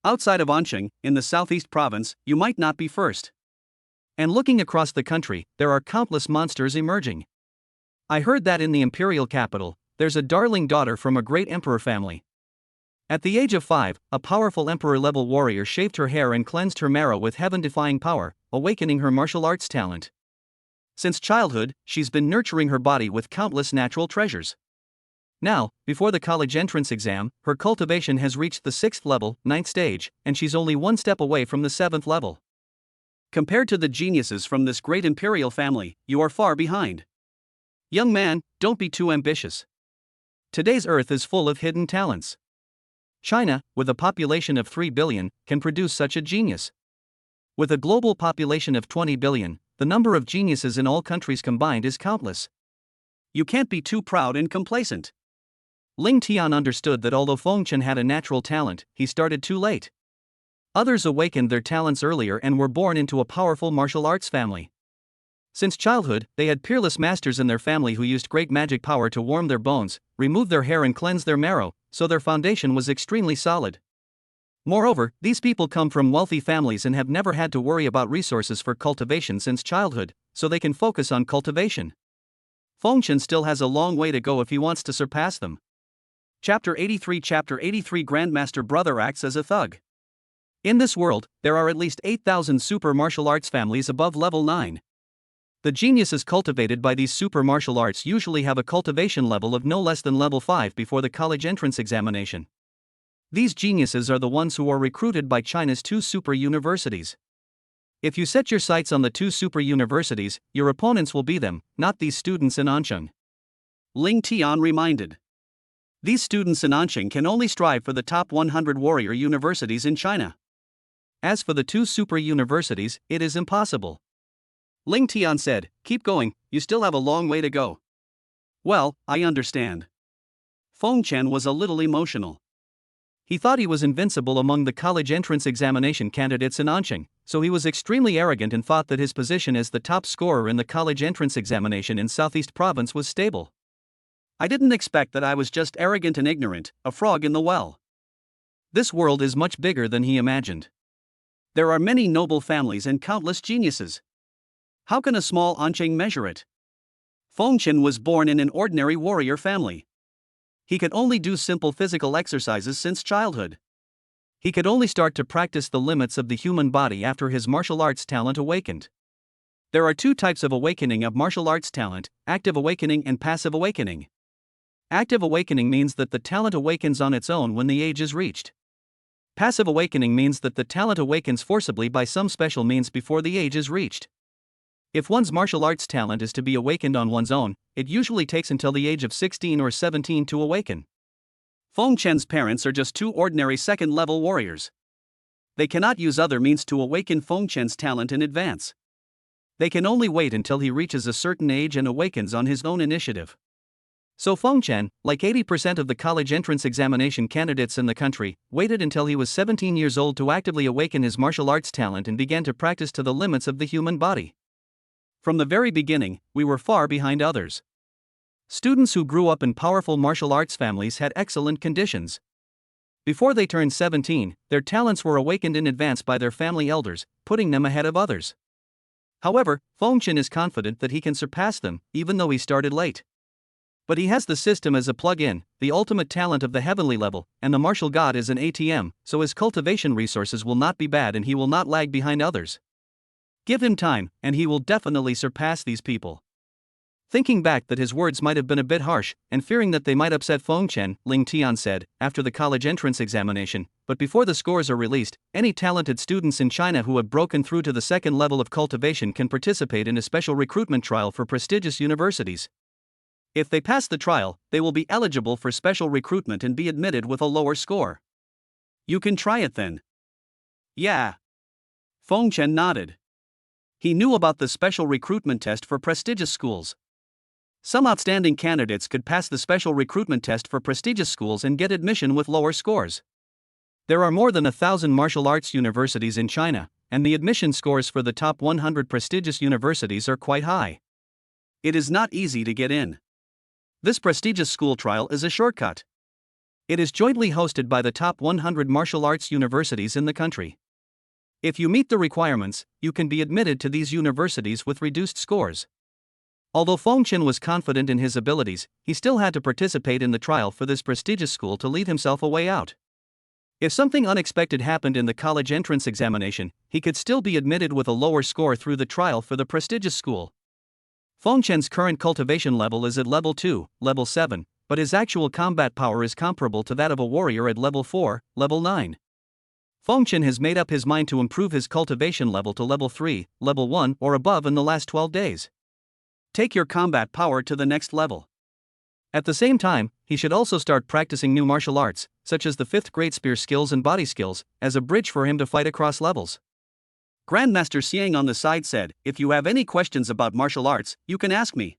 Outside of Anqing, in the Southeast Province, you might not be first. And looking across the country, there are countless monsters emerging. I heard that in the imperial capital, there's a darling daughter from a great emperor family. At the age of 5, a powerful emperor-level warrior shaved her hair and cleansed her marrow with heaven-defying power, awakening her martial arts talent. Since childhood, she's been nurturing her body with countless natural treasures. Now, before the college entrance exam, her cultivation has reached the 6th level, 9th stage, and she's only one step away from the 7th level. Compared to the geniuses from this great imperial family, you are far behind. Young man, don't be too ambitious. Today's Earth is full of hidden talents. China, with a population of 3 billion, can produce such a genius. With a global population of 20 billion, the number of geniuses in all countries combined is countless. You can't be too proud and complacent. Ling Tian understood that although Feng Chen had a natural talent, he started too late. Others awakened their talents earlier and were born into a powerful martial arts family. Since childhood, they had peerless masters in their family who used great magic power to warm their bones, remove their hair and cleanse their marrow, so their foundation was extremely solid. Moreover, these people come from wealthy families and have never had to worry about resources for cultivation since childhood, so they can focus on cultivation. Fengchen still has a long way to go if he wants to surpass them. Chapter 83 Grandmaster Brother acts as a thug. In this world, there are at least 8,000 super martial arts families above level 9. The geniuses cultivated by these super martial arts usually have a cultivation level of no less than level 5 before the college entrance examination. These geniuses are the ones who are recruited by China's 2 super universities. If you set your sights on the 2 super universities, your opponents will be them, not these students in Ansheng. Ling Tian reminded. These students in Ansheng can only strive for the top 100 warrior universities in China. As for the 2 super universities, it is impossible. Ling Tian said, "Keep going, you still have a long way to go." Well, I understand. Fengchen was a little emotional. He thought he was invincible among the college entrance examination candidates in Ansheng, so he was extremely arrogant and thought that his position as the top scorer in the college entrance examination in Southeast Province was stable. I didn't expect that I was just arrogant and ignorant, a frog in the well. This world is much bigger than he imagined. There are many noble families and countless geniuses. How can a small Ansheng measure it? Fengchen was born in an ordinary warrior family. He could only do simple physical exercises since childhood. He could only start to practice the limits of the human body after his martial arts talent awakened. There are 2 types of awakening of martial arts talent: active awakening and passive awakening. Active awakening means that the talent awakens on its own when the age is reached. Passive awakening means that the talent awakens forcibly by some special means before the age is reached. If one's martial arts talent is to be awakened on one's own, it usually takes until the age of 16 or 17 to awaken. Fengchen's parents are just 2 ordinary second-level warriors. They cannot use other means to awaken Fengchen's talent in advance. They can only wait until he reaches a certain age and awakens on his own initiative. So Fengchen, like 80% of the college entrance examination candidates in the country, waited until he was 17 years old to actively awaken his martial arts talent and began to practice to the limits of the human body. From the very beginning, we were far behind others. Students who grew up in powerful martial arts families had excellent conditions. Before they turned 17, their talents were awakened in advance by their family elders, putting them ahead of others. However, Fengchen is confident that he can surpass them, even though he started late. But he has the system as a plug-in, the ultimate talent of the heavenly level, and the martial god is an ATM, so his cultivation resources will not be bad and he will not lag behind others. Give him time, and he will definitely surpass these people. Thinking back that his words might have been a bit harsh, and fearing that they might upset Fengchen, Ling Tian said, after the college entrance examination, but before the scores are released, any talented students in China who have broken through to the second level of cultivation can participate in a special recruitment trial for prestigious universities. If they pass the trial, they will be eligible for special recruitment and be admitted with a lower score. You can try it then. Yeah. Fengchen nodded. He knew about the special recruitment test for prestigious schools. Some outstanding candidates could pass the special recruitment test for prestigious schools and get admission with lower scores. There are more than 1,000 martial arts universities in China, and the admission scores for the top 100 prestigious universities are quite high. It is not easy to get in. This prestigious school trial is a shortcut. It is jointly hosted by the top 100 martial arts universities in the country. If you meet the requirements, you can be admitted to these universities with reduced scores. Although Fengchen was confident in his abilities, he still had to participate in the trial for this prestigious school to leave himself a way out. If something unexpected happened in the college entrance examination, he could still be admitted with a lower score through the trial for the prestigious school. Fengchen's current cultivation level is at level 2, level 7, but his actual combat power is comparable to that of a warrior at level 4, level 9. Fengchen has made up his mind to improve his cultivation level to level 3, level 1 or above in the last 12 days. Take your combat power to the next level. At the same time, he should also start practicing new martial arts, such as the 5th grade spear skills and body skills, as a bridge for him to fight across levels. Grandmaster Xiang on the side said, "If you have any questions about martial arts, you can ask me.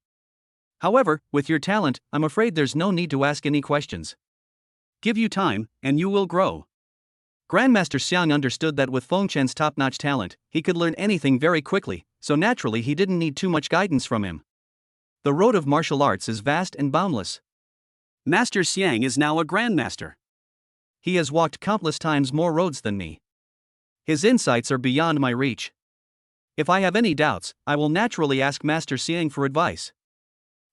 However, with your talent, I'm afraid there's no need to ask any questions. Give you time, and you will grow." Grandmaster Xiang understood that with Fengchen's top-notch talent, he could learn anything very quickly, so naturally he didn't need too much guidance from him. The road of martial arts is vast and boundless. Master Xiang is now a grandmaster. He has walked countless times more roads than me. His insights are beyond my reach. If I have any doubts, I will naturally ask Master Xiang for advice.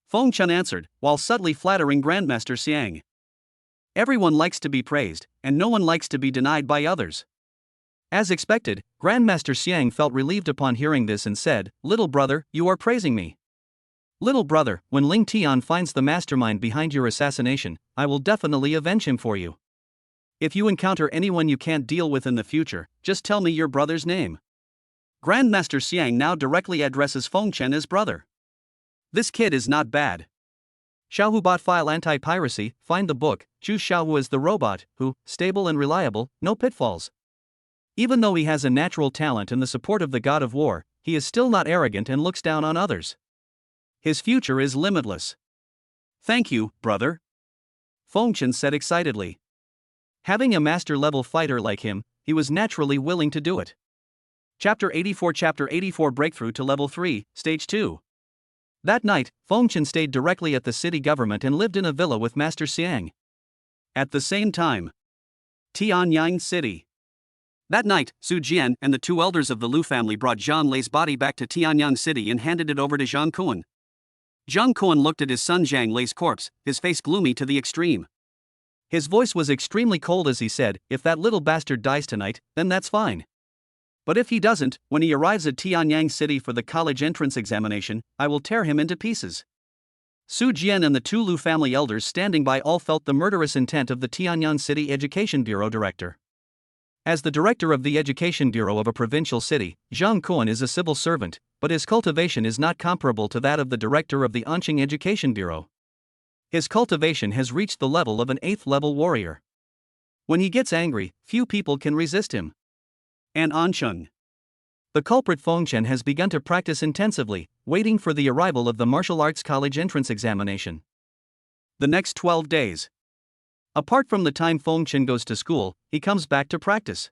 Feng Chen answered, while subtly flattering Grandmaster Xiang. Everyone likes to be praised, and no one likes to be denied by others. As expected, Grandmaster Xiang felt relieved upon hearing this and said, "Little brother, you are praising me. Little brother, when Ling Tian finds the mastermind behind your assassination, I will definitely avenge him for you. If you encounter anyone you can't deal with in the future, just tell me your brother's name." Grandmaster Xiang now directly addresses Feng Chen as brother. This kid is not bad. Xiaohu bot file anti-piracy, find the book, choose Xiaohu as the robot, who, stable and reliable, no pitfalls. Even though he has a natural talent and the support of the god of war, he is still not arrogant and looks down on others. His future is limitless. Thank you, brother, Feng Chen said excitedly. Having a master-level fighter like him, he was naturally willing to do it. Chapter 84 Breakthrough to Level 3, Stage 2. That night, Feng Chen stayed directly at the city government and lived in a villa with Master Xiang. At the same time, Tianyang City. That night, Su Jian and the two elders of the Lu family brought Zhang Lei's body back to Tianyang City and handed it over to Zhang Kuan. Zhang Kuan looked at his son Zhang Lei's corpse, his face gloomy to the extreme. His voice was extremely cold as he said, "If that little bastard dies tonight, then that's fine. But if he doesn't, when he arrives at Tianyang City for the college entrance examination, I will tear him into pieces." Su Jian and the two Lu family elders standing by all felt the murderous intent of the Tianyang City Education Bureau director. As the director of the Education Bureau of a provincial city, Zhang Kuan is a civil servant, but his cultivation is not comparable to that of the director of the Anqing Education Bureau. His cultivation has reached the level of an 8th-level warrior. When he gets angry, few people can resist him. And Anqing. The culprit Feng Chen has begun to practice intensively, waiting for the arrival of the martial arts college entrance examination. The next 12 days. Apart from the time Feng Chen goes to school, he comes back to practice.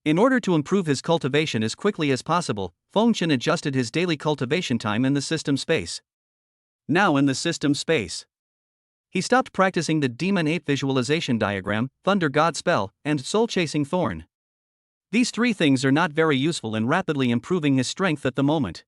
In order to improve his cultivation as quickly as possible, Feng Chen adjusted his daily cultivation time in the system space. Now in the system space, he stopped practicing the Demon Ape visualization diagram, Thunder God spell, and Soul Chasing Thorn. These three things are not very useful in rapidly improving his strength at the moment.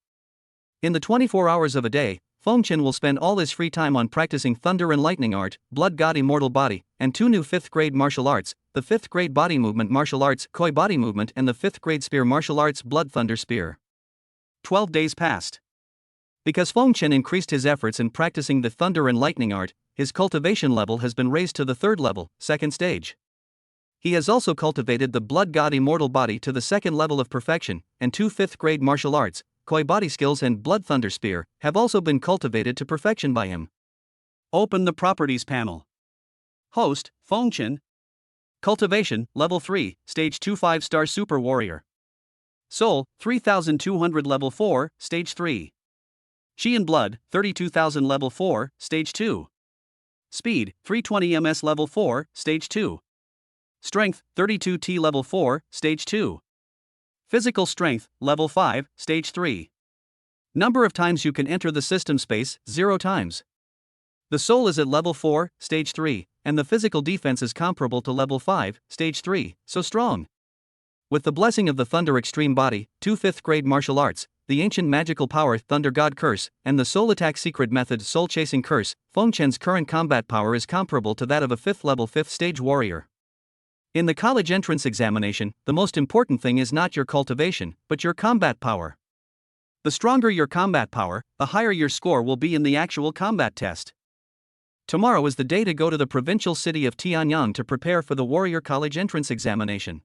In the 24 hours of a day, Feng Chen will spend all his free time on practicing Thunder and Lightning Art, Blood God Immortal Body, and two new 5th grade martial arts, the 5th grade Body Movement Martial Arts, Koi Body Movement, and the 5th grade Spear Martial Arts, Blood Thunder Spear. 12 days passed. Because Feng Chen increased his efforts in practicing the Thunder and Lightning Art, his cultivation level has been raised to the 3rd level, 2nd stage. He has also cultivated the Blood God Immortal Body to the 2nd level of perfection, and two 5th grade martial arts, Koi Body Skills and Blood Thunder Spear, have also been cultivated to perfection by him. Open the Properties panel. Host, Feng Chen. Cultivation, Level 3, Stage 2 5-star Super Warrior. Soul, 3200 Level 4, Stage 3. Chi and Blood, 32,000 Level 4, Stage 2. Speed, 320 ms Level 4, Stage 2. Strength, 32T Level 4, Stage 2. Physical Strength, Level 5, Stage 3. Number of times you can enter the system space, 0 times. The soul is at Level 4, Stage 3, and the physical defense is comparable to Level 5, Stage 3, so strong. With the blessing of the Thunder Extreme Body, two 5th grade martial arts, the ancient magical power Thunder God Curse, and the Soul Attack Secret Method Soul Chasing Curse, Feng Chen's current combat power is comparable to that of a 5th level 5th stage warrior. In the college entrance examination, the most important thing is not your cultivation, but your combat power. The stronger your combat power, the higher your score will be in the actual combat test. Tomorrow is the day to go to the provincial city of Tianyang to prepare for the warrior college entrance examination.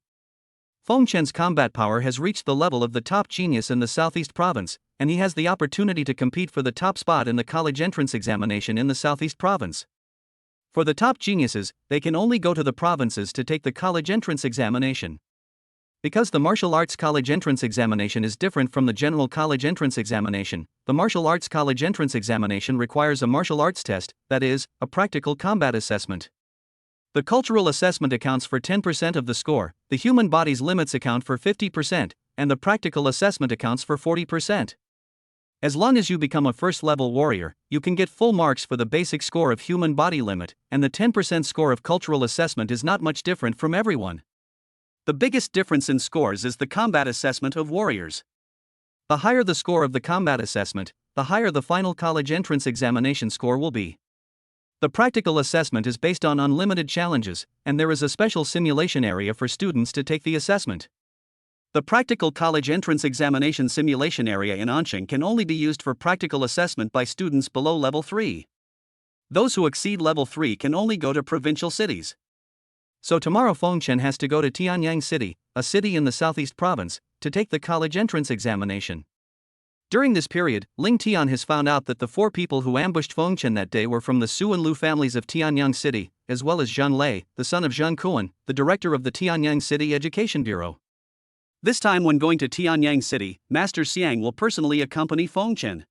Feng Chen's combat power has reached the level of the top genius in the Southeast Province, and he has the opportunity to compete for the top spot in the college entrance examination in the Southeast Province. For the top geniuses, they can only go to the provinces to take the college entrance examination. Because the martial arts college entrance examination is different from the general college entrance examination, the martial arts college entrance examination requires a martial arts test, that is, a practical combat assessment. The cultural assessment accounts for 10% of the score, the human body's limits account for 50%, and the practical assessment accounts for 40%. As long as you become a first-level warrior, you can get full marks for the basic score of human body limit, and the 10% score of cultural assessment is not much different from everyone. The biggest difference in scores is the combat assessment of warriors. The higher the score of the combat assessment, the higher the final college entrance examination score will be. The practical assessment is based on unlimited challenges, and there is a special simulation area for students to take the assessment. The practical college entrance examination simulation area in Anqing can only be used for practical assessment by students below level 3. Those who exceed level 3 can only go to provincial cities. So tomorrow Fengchen has to go to Tianyang City, a city in the southeast province, to take the college entrance examination. During this period, Ling Tian has found out that the 4 people who ambushed Fengchen that day were from the Su and Lu families of Tianyang City, as well as Zhang Lei, the son of Zhang Kuan, the director of the Tianyang City Education Bureau. This time when going to Tianyang City, Master Xiang will personally accompany Fengchen.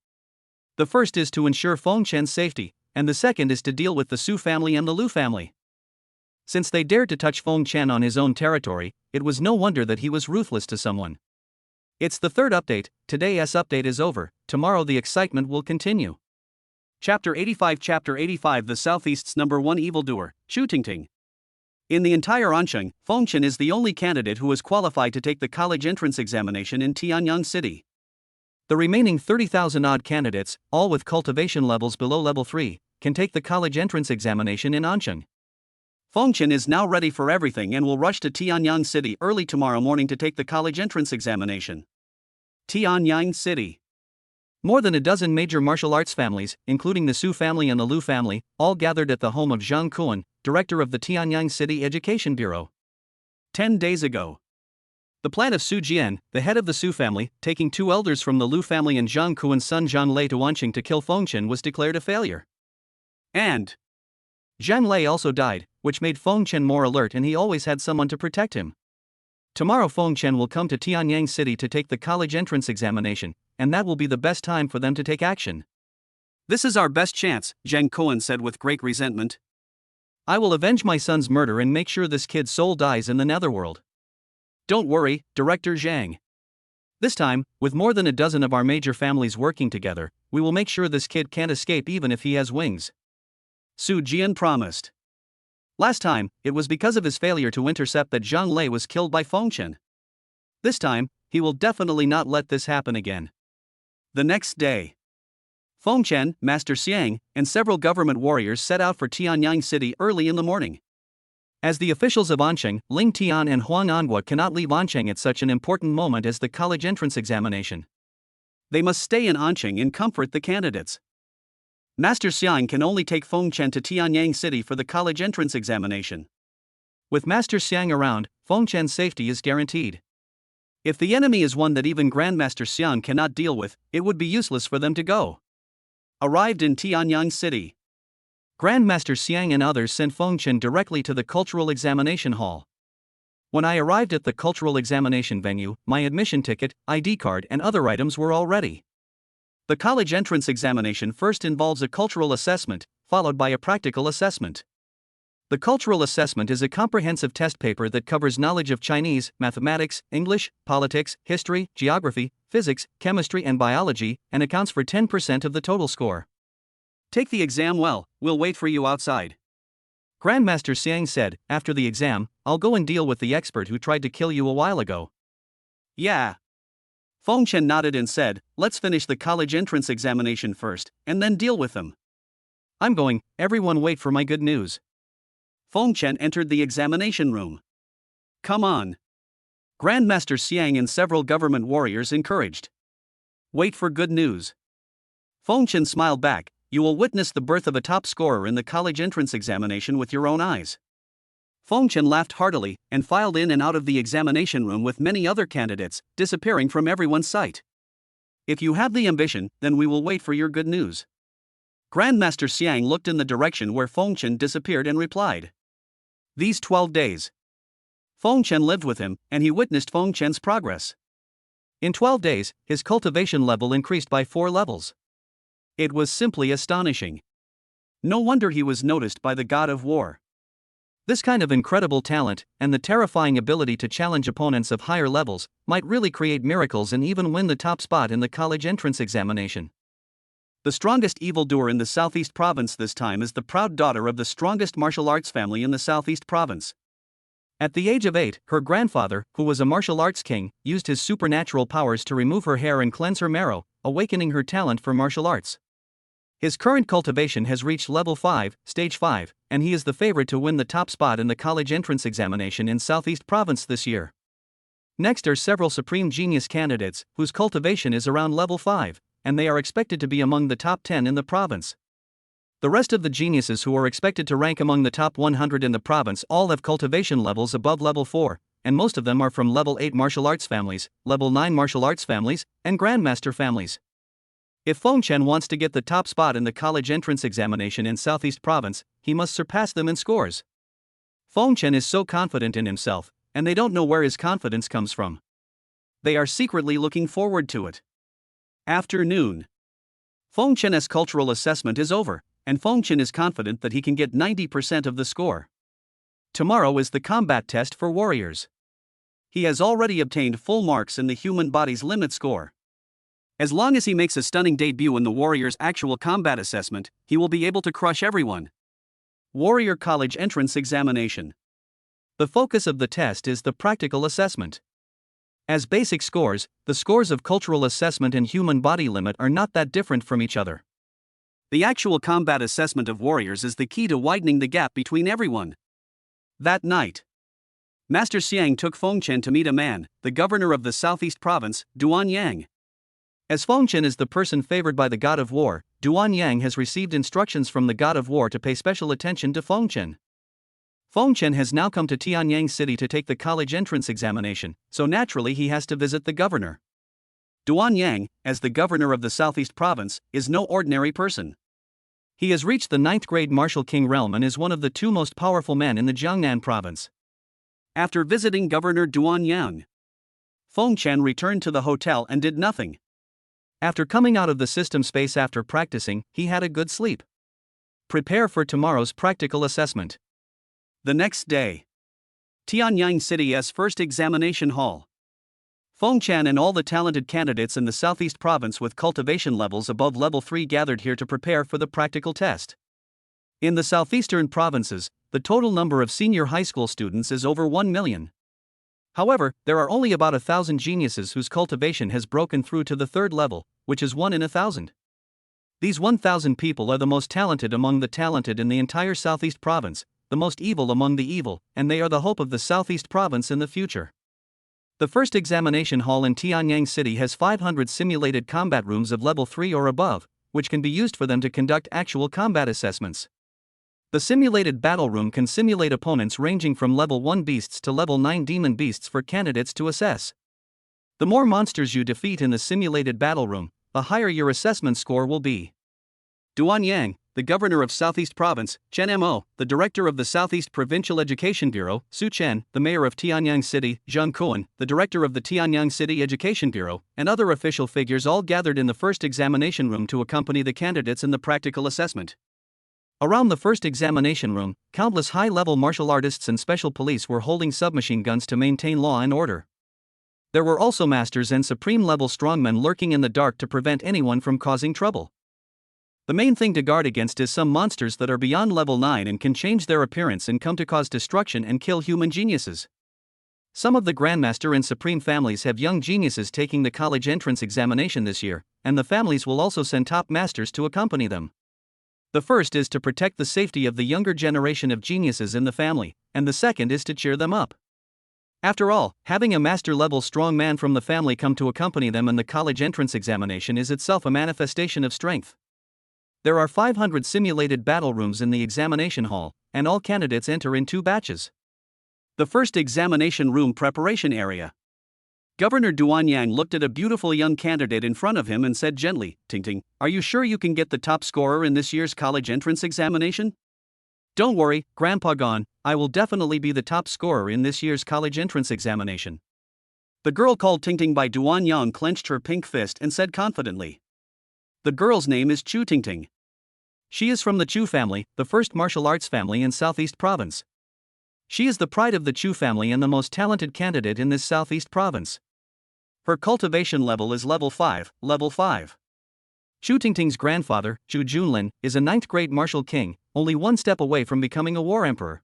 The first is to ensure Fengchen's safety, and the second is to deal with the Su family and the Lu family. Since they dared to touch Fengchen on his own territory, it was no wonder that he was ruthless to someone. It's the third update. Today's update is over, tomorrow the excitement will continue. Chapter 85 The Southeast's #1 evildoer, Xu Tingting. In the entire Anqing, Fengchen is the only candidate who is qualified to take the college entrance examination in Tianyang City. The remaining 30,000-odd candidates, all with cultivation levels below level 3, can take the college entrance examination in Anqing. Fengchen is now ready for everything and will rush to Tianyang City early tomorrow morning to take the college entrance examination. Tianyang City. More than a dozen major martial arts families, including the Su family and the Lu family, all gathered at the home of Zhang Kuan, director of the Tianyang City Education Bureau. 10 days ago. The plan of Su Jian, the head of the Su family, taking 2 elders from the Lu family and Zhang Kuan's son Zhang Lei to Anqing to kill Fengchen was declared a failure. And Zhang Lei also died, which made Fengchen more alert, and he always had someone to protect him. Tomorrow Fengchen will come to Tianyang City to take the college entrance examination, and that will be the best time for them to take action. This is our best chance, Zhang Kuan said with great resentment. I will avenge my son's murder and make sure this kid's soul dies in the netherworld. Don't worry, Director Zhang. This time, with more than a dozen of our major families working together, we will make sure this kid can't escape even if he has wings. Su Jian promised. Last time, it was because of his failure to intercept that Zhang Lei was killed by Fengchen. This time, he will definitely not let this happen again. The next day, Fengchen, Master Xiang, and several government warriors set out for Tianyang City early in the morning. As the officials of Anqing, Ling Tian and Huang Anhua cannot leave Anqing at such an important moment as the college entrance examination. They must stay in Anqing and comfort the candidates. Master Xiang can only take Fengchen to Tianyang City for the college entrance examination. With Master Xiang around, Fengchen's safety is guaranteed. If the enemy is one that even Grandmaster Xiang cannot deal with, it would be useless for them to go. Arrived in Tianyang City, Grandmaster Xiang and others sent Fengchen directly to the cultural examination hall. When I arrived at the cultural examination venue, my admission ticket, ID card, and other items were all ready. The college entrance examination first involves a cultural assessment, followed by a practical assessment. The cultural assessment is a comprehensive test paper that covers knowledge of Chinese, mathematics, English, politics, history, geography, physics, chemistry, and biology, and accounts for 10% of the total score. Take the exam well, we'll wait for you outside. Grandmaster Xiang said, after the exam, I'll go and deal with the expert who tried to kill you a while ago. Yeah. Fengchen nodded and said, let's finish the college entrance examination first, and then deal with them. I'm going, everyone wait for my good news. Fengchen entered the examination room. Come on. Grandmaster Xiang and several government warriors encouraged. Wait for good news. Fengchen smiled back, you will witness the birth of a top scorer in the college entrance examination with your own eyes. Fengchen laughed heartily, and filed in and out of the examination room with many other candidates, disappearing from everyone's sight. If you have the ambition, then we will wait for your good news. Grandmaster Xiang looked in the direction where Fengchen disappeared and replied. These 12 days. Fengchen lived with him, and he witnessed Fengchen's progress. In 12 days, his cultivation level increased by 4 levels. It was simply astonishing. No wonder he was noticed by the god of war. This kind of incredible talent, and the terrifying ability to challenge opponents of higher levels, might really create miracles and even win the top spot in the college entrance examination. The strongest evildoer in the Southeast Province this time is the proud daughter of the strongest martial arts family in the Southeast Province. At the age of 8, her grandfather, who was a martial arts king, used his supernatural powers to remove her hair and cleanse her marrow, awakening her talent for martial arts. His current cultivation has reached level 5, stage 5, and he is the favorite to win the top spot in the college entrance examination in Southeast Province this year. Next are several supreme genius candidates, whose cultivation is around level 5, and they are expected to be among the top 10 in the province. The rest of the geniuses who are expected to rank among the top 100 in the province all have cultivation levels above level 4, and most of them are from level 8 martial arts families, level 9 martial arts families, and grandmaster families. If Feng Chen wants to get the top spot in the college entrance examination in Southeast Province, he must surpass them in scores. Feng Chen is so confident in himself, and they don't know where his confidence comes from. They are secretly looking forward to it. Afternoon. Feng Chen's cultural assessment is over, and Feng Chen is confident that he can get 90% of the score. Tomorrow is the combat test for warriors. He has already obtained full marks in the human body's limit score. As long as he makes a stunning debut in the Warrior's actual combat assessment, he will be able to crush everyone. Warrior College Entrance Examination. The focus of the test is the practical assessment. As basic scores, the scores of cultural assessment and human body limit are not that different from each other. The actual combat assessment of warriors is the key to widening the gap between everyone. That night, Master Xiang took Feng Chen to meet a man, the governor of the Southeast Province, Duan Yang. As Feng Chen is the person favored by the god of war, Duan Yang has received instructions from the god of war to pay special attention to Feng Chen. Feng Chen has now come to Tianyang City to take the college entrance examination, so naturally he has to visit the governor. Duan Yang, as the governor of the Southeast Province, is no ordinary person. He has reached the 9th grade martial king realm and is one of the 2 most powerful men in the Jiangnan province. After visiting Governor Duan Yang, Feng Chen returned to the hotel and did nothing. After coming out of the system space after practicing, he had a good sleep. Prepare for tomorrow's practical assessment. The next day, Tianyang City's first examination hall. Feng Chen and all the talented candidates in the Southeast Province with cultivation levels above level 3 gathered here to prepare for the practical test. In the southeastern provinces, the total number of senior high school students is over 1 million. However, there are only about 1,000 geniuses whose cultivation has broken through to the 3rd level, which is 1 in 1,000. These 1,000 people are the most talented among the talented in the entire Southeast Province, the most evil among the evil, and they are the hope of the Southeast Province in the future. The first examination hall in Tianyang City has 500 simulated combat rooms of level 3 or above, which can be used for them to conduct actual combat assessments. The simulated battle room can simulate opponents ranging from level 1 beasts to level 9 demon beasts for candidates to assess. The more monsters you defeat in the simulated battle room, the higher your assessment score will be. Duan Yang, the governor of Southeast Province, Chen Mo, the director of the Southeast Provincial Education Bureau, Su Chen, the mayor of Tianyang City, Zhang Kuan, the director of the Tianyang City Education Bureau, and other official figures all gathered in the first examination room to accompany the candidates in the practical assessment. Around the first examination room, countless high-level martial artists and special police were holding submachine guns to maintain law and order. There were also masters and supreme-level strongmen lurking in the dark to prevent anyone from causing trouble. The main thing to guard against is some monsters that are beyond level 9 and can change their appearance and come to cause destruction and kill human geniuses. Some of the Grandmaster and Supreme families have young geniuses taking the college entrance examination this year, and the families will also send top masters to accompany them. The first is to protect the safety of the younger generation of geniuses in the family, and the second is to cheer them up. After all, having a master-level strong man from the family come to accompany them in the college entrance examination is itself a manifestation of strength. There are 500 simulated battle rooms in the examination hall, and all candidates enter in 2 batches. The first examination room preparation area. Governor Duan Yang looked at a beautiful young candidate in front of him and said gently, "Ting Ting, are you sure you can get the top scorer in this year's college entrance examination?" "Don't worry, Grandpa Gon, I will definitely be the top scorer in this year's college entrance examination." The girl called Ting Ting by Duan Yang clenched her pink fist and said confidently. The girl's name is Chu Ting Ting. She is from the Chu family, the first martial arts family in Southeast Province. She is the pride of the Chu family and the most talented candidate in this southeast province. Her cultivation level is level 5, level 5. Chu Tingting's grandfather, Chu Junlin, is a 9th grade martial king, only one step away from becoming a war emperor.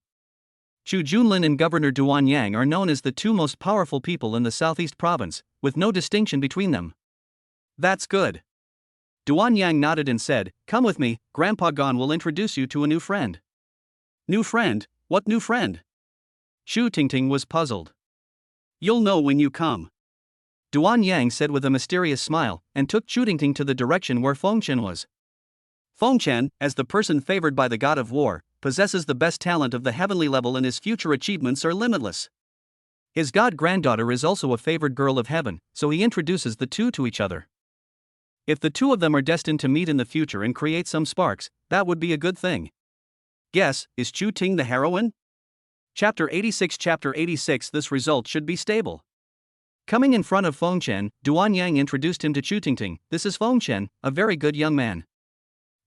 Chu Junlin and Governor Duan Yang are known as the two most powerful people in the southeast province, with no distinction between them. That's good. Duan Yang nodded and said, "Come with me, Grandpa Gon will introduce you to a new friend." New friend? What new friend? Chu Tingting was puzzled. You'll know when you come. Duan Yang said with a mysterious smile, and took Chu Tingting to the direction where Fengchen was. Fengchen, as the person favored by the god of war, possesses the best talent of the heavenly level and his future achievements are limitless. His god-granddaughter is also a favored girl of heaven, so he introduces the two to each other. If the two of them are destined to meet in the future and create some sparks, that would be a good thing. Guess, is Chu Ting the heroine? Chapter 86. Chapter 86. This result should be stable. Coming in front of Fengchen, Duan Yang introduced him to Chu Tingting. This is Fengchen, a very good young man.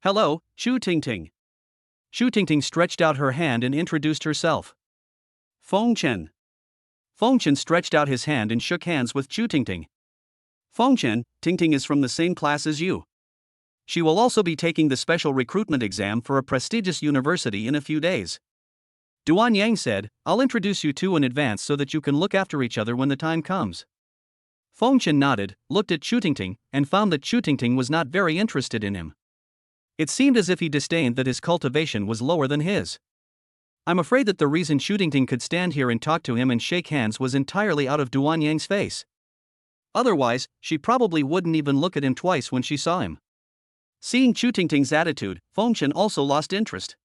Hello, Chu Tingting. Chu Tingting stretched out her hand and introduced herself. Fengchen. Fengchen stretched out his hand and shook hands with Chu Tingting. Fengchen, Tingting is from the same class as you. She will also be taking the special recruitment exam for a prestigious university in a few days. Duan Yang said, I'll introduce you two in advance so that you can look after each other when the time comes. Fengchen nodded, looked at Chu Tingting, and found that Chu Tingting was not very interested in him. It seemed as if he disdained that his cultivation was lower than his. I'm afraid that the reason Chu Tingting could stand here and talk to him and shake hands was entirely out of Duan Yang's face. Otherwise, she probably wouldn't even look at him twice when she saw him. Seeing Chu Tingting's attitude, Fengchen also lost interest.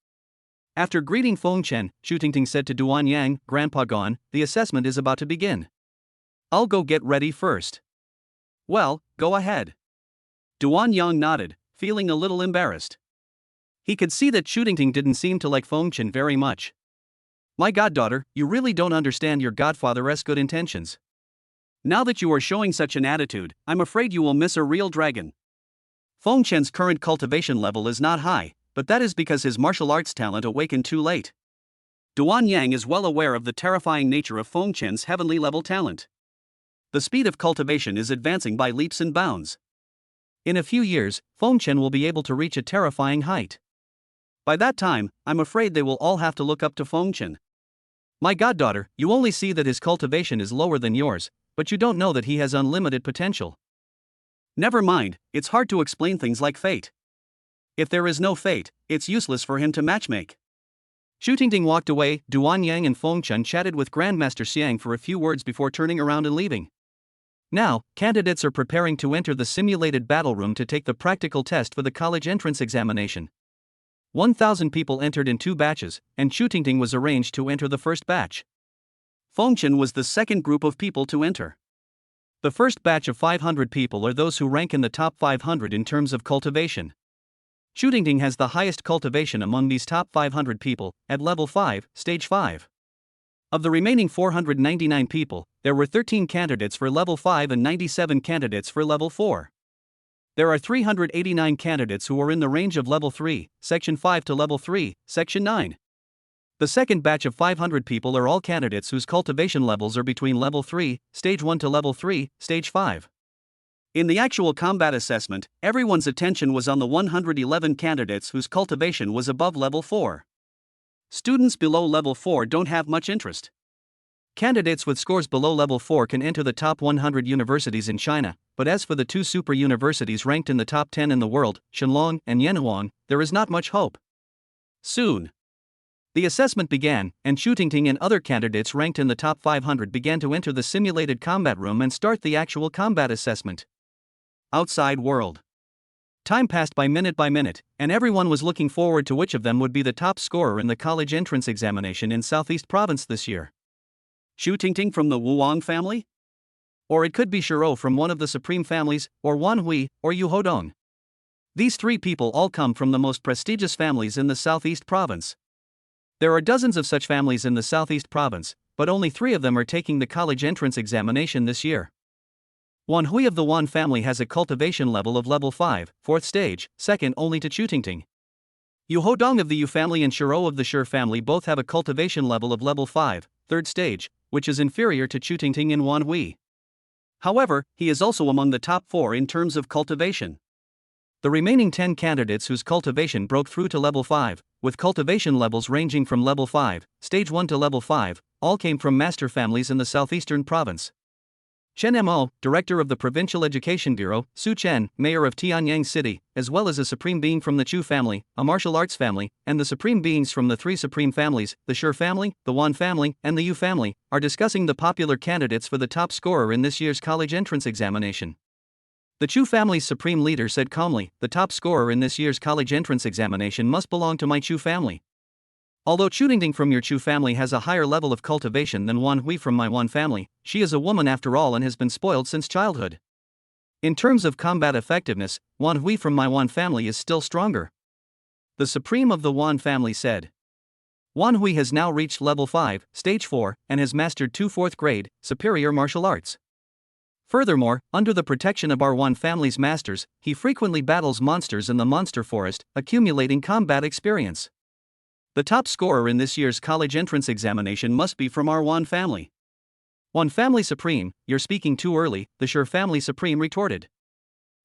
After greeting Fengchen, Chu Tingting said to Duan Yang, Grandpa Gon, the assessment is about to begin. I'll go get ready first. Well, go ahead. Duan Yang nodded, feeling a little embarrassed. He could see that Chu Tingting didn't seem to like Fengchen very much. My goddaughter, you really don't understand your godfather's good intentions. Now that you are showing such an attitude, I'm afraid you will miss a real dragon. Fengchen's current cultivation level is not high, but that is because his martial arts talent awakened too late. Duan Yang is well aware of the terrifying nature of Fengchen's heavenly level talent. The speed of cultivation is advancing by leaps and bounds. In a few years, Fengchen will be able to reach a terrifying height. By that time, I'm afraid they will all have to look up to Fengchen. My goddaughter, you only see that his cultivation is lower than yours, but you don't know that he has unlimited potential. Never mind, it's hard to explain things like fate. If there is no fate, it's useless for him to matchmake. Chu Tingting walked away. Duan Yang and Fengchen chatted with Grandmaster Xiang for a few words before turning around and leaving. Now, candidates are preparing to enter the simulated battle room to take the practical test for the college entrance examination. 1,000 people entered in 2 batches, and Chu Tingting was arranged to enter the first batch. Fengchen was the second group of people to enter. The first batch of 500 people are those who rank in the top 500 in terms of cultivation. Chu Tingting has the highest cultivation among these top 500 people, at level 5, stage 5. Of the remaining 499 people, there were 13 candidates for level 5 and 97 candidates for level 4. There are 389 candidates who are in the range of level 3, section 5 to level 3, section 9. The second batch of 500 people are all candidates whose cultivation levels are between level 3, stage 1 to level 3, stage 5. In the actual combat assessment, everyone's attention was on the 111 candidates whose cultivation was above level 4. Students below level 4 don't have much interest. Candidates with scores below level 4 can enter the top 100 universities in China, but as for the 2 super universities ranked in the top 10 in the world, Shenlong and Yanhuang, there is not much hope. Soon, the assessment began, and Chu Tingting and other candidates ranked in the top 500 began to enter the simulated combat room and start the actual combat assessment. Outside world. Time passed by minute, and everyone was looking forward to which of them would be the top scorer in the college entrance examination in Southeast Province this year. Chu Tingting from the Wuang family? Or it could be Shiro from one of the supreme families, or Wan Hui, or Yu Hodong. These 3 people all come from the most prestigious families in the Southeast Province. There are dozens of such families in the Southeast Province, but only 3 of them are taking the college entrance examination this year. Wan Hui of the Wan family has a cultivation level of level 5, 4th stage, second only to Chu Tingting. Yu Hodong of the Yu family and Shiro of the Shi family both have a cultivation level of level 5, third stage, which is inferior to Chu Tingting and Wan Hui. However, he is also among the top 4 in terms of cultivation. The remaining 10 candidates whose cultivation broke through to level 5, with cultivation levels ranging from level 5, stage 1 to level 5, all came from master families in the southeastern province. Chen Mo, director of the Provincial Education Bureau, Su Chen, mayor of Tianyang City, as well as a supreme being from the Chu family, a martial arts family, and the supreme beings from the 3 supreme families, the Shi family, the Wan family, and the Yu family, are discussing the popular candidates for the top scorer in this year's college entrance examination. The Chu family's supreme leader said calmly, "The top scorer in this year's college entrance examination must belong to my Chu family. Although Chu Tingting from your Chu family has a higher level of cultivation than Wan Hui from my Wan family, she is a woman after all and has been spoiled since childhood. In terms of combat effectiveness, Wan Hui from my Wan family is still stronger." The supreme of the Wan family said. Wan Hui has now reached level 5, stage 4, and has mastered 2 4th grade, superior martial arts. Furthermore, under the protection of our Wan family's masters, he frequently battles monsters in the monster forest, accumulating combat experience. The top scorer in this year's college entrance examination must be from our Wan family. Wan family supreme, you're speaking too early, the Shi family supreme retorted.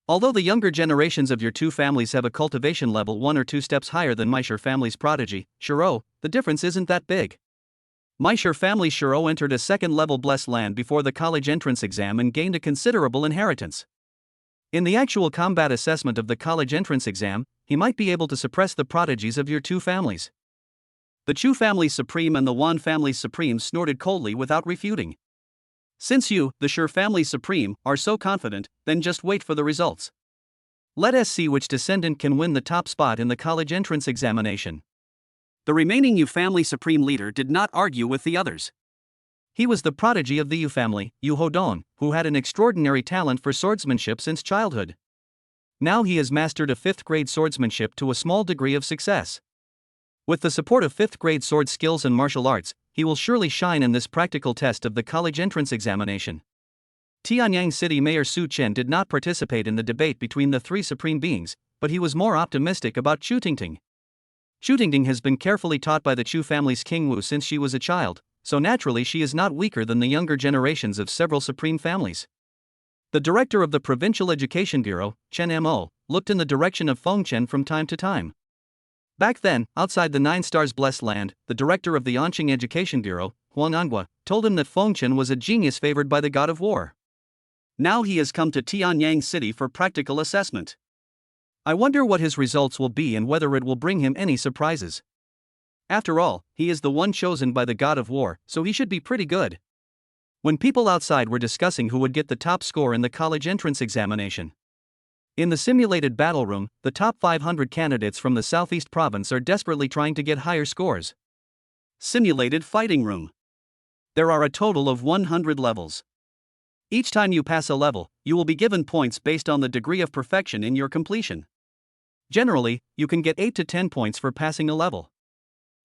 Although the younger generations of your 2 families have a cultivation level 1 or 2 steps higher than my Shi family's prodigy, Shiro, the difference isn't that big. My Shi family Shiro entered a second-level blessed land before the college entrance exam and gained a considerable inheritance. In the actual combat assessment of the college entrance exam, he might be able to suppress the prodigies of your 2 families. The Chu family supreme and the Wan family supreme snorted coldly without refuting. Since you, the Shi family supreme, are so confident, then just wait for the results. Let us see which descendant can win the top spot in the college entrance examination. The remaining Yu family supreme leader did not argue with the others. He was the prodigy of the Yu family, Yu Hodong, who had an extraordinary talent for swordsmanship since childhood. Now he has mastered a 5th grade swordsmanship to a small degree of success. With the support of 5th grade sword skills and martial arts, he will surely shine in this practical test of the college entrance examination. Tianyang City Mayor Su Chen did not participate in the debate between the 3 supreme beings, but he was more optimistic about Chu Tingting. Chu Tingting has been carefully taught by the Chu family's King Wu since she was a child, so naturally she is not weaker than the younger generations of several supreme families. The director of the Provincial Education Bureau, Chen Mo, looked in the direction of Feng Chen from time to time. Back then, outside the 9 Stars Blessed Land, the director of the Anqing Education Bureau, Huang Anhua, told him that Feng Chen was a genius favored by the god of war. Now he has come to Tianyang City for practical assessment. I wonder what his results will be and whether it will bring him any surprises. After all, he is the one chosen by the god of war, so he should be pretty good. When people outside were discussing who would get the top score in the college entrance examination. In the simulated battle room, the top 500 candidates from the Southeast province are desperately trying to get higher scores. Simulated fighting room. There are a total of 100 levels. Each time you pass a level, you will be given points based on the degree of perfection in your completion. Generally, you can get 8 to 10 points for passing a level.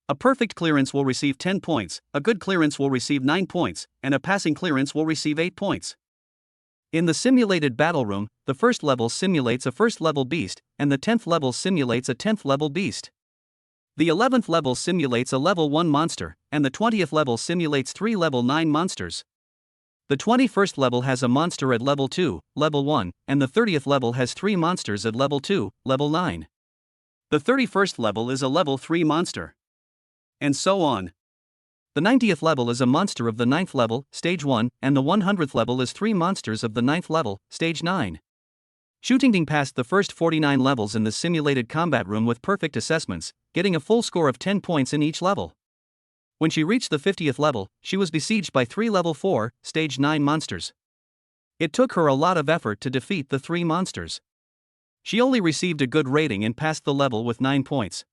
A perfect clearance will receive 10 points, a good clearance will receive 9 points, and a passing clearance will receive 8 points. In the simulated battle room, the first level simulates a first-level beast, and the 10th level simulates a 10th-level beast. The 11th level simulates a level 1 monster, and the 20th level simulates 3 level 9 monsters. The 21st level has a monster at level 2, level 1, and the 30th level has 3 monsters at level 2, level 9. The 31st level is a level 3 monster. And so on. The 90th level is a monster of the 9th level, stage 1, and the 100th level is 3 monsters of the 9th level, stage 9. Chu Tingting passed the first 49 levels in the simulated combat room with perfect assessments, getting a full score of 10 points in each level. When she reached the 50th level, she was besieged by 3 level 4, stage 9 monsters. It took her a lot of effort to defeat the 3 monsters. She only received a good rating and passed the level with 9 points.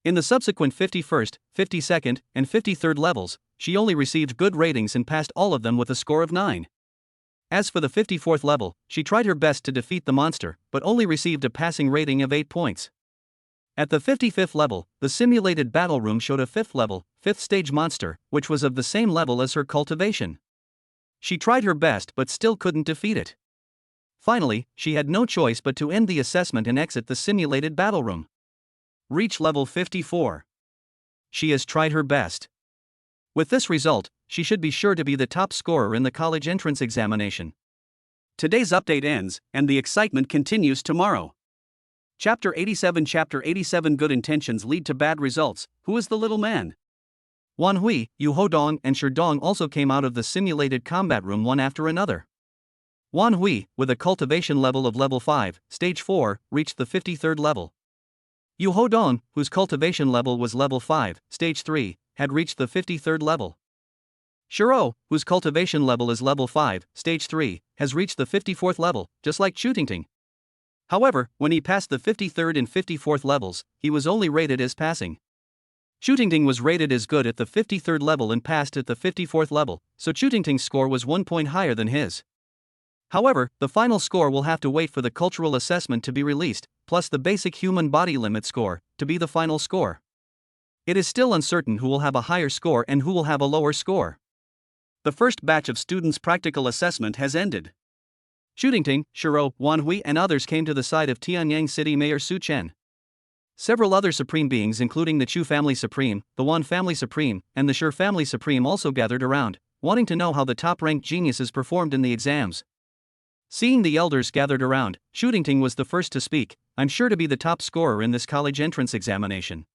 In the subsequent 51st, 52nd, and 53rd levels, she only received good ratings and passed all of them with a score of 9. As for the 54th level, she tried her best to defeat the monster, but only received a passing rating of 8 points. At the 55th level, the simulated battle room showed a 5th level, 5th stage monster, which was of the same level as her cultivation. She tried her best but still couldn't defeat it. Finally, she had no choice but to end the assessment and exit the simulated battle room. reach level 54. She has tried her best. With this result, she should be sure to be the top scorer in the college entrance examination. Today's update ends, and the excitement continues tomorrow. Chapter 87 Good intentions lead to bad results. Who is the little man? Wan Hui, Yu Hodong, and Shi Dong also came out of the simulated combat room one after another. Wan Hui, with a cultivation level of level 5, stage 4, reached the 53rd level. Yu Hodong, whose cultivation level was level 5, stage 3, had reached the 53rd level. Shiro, whose cultivation level is level 5, stage 3, has reached the 54th level, just like Chutingting. However, when he passed the 53rd and 54th levels, he was only rated as passing. Chutingting was rated as good at the 53rd level and passed at the 54th level, so Chutingting's score was 1 point higher than his. However, the final score will have to wait for the cultural assessment to be released, plus the basic human body limit score, to be the final score. It is still uncertain who will have a higher score and who will have a lower score. The first batch of students' practical assessment has ended. Chutingting, Shiro, Wan Hui, and others came to the side of Tianyang City Mayor Su Chen. Several other supreme beings, including the Chu family supreme, the Wan family supreme, and the Shi family supreme, also gathered around, wanting to know how the top-ranked geniuses performed in the exams. Seeing the elders gathered around, Chutingting was the first to speak. I'm sure to be the top scorer in this college entrance examination.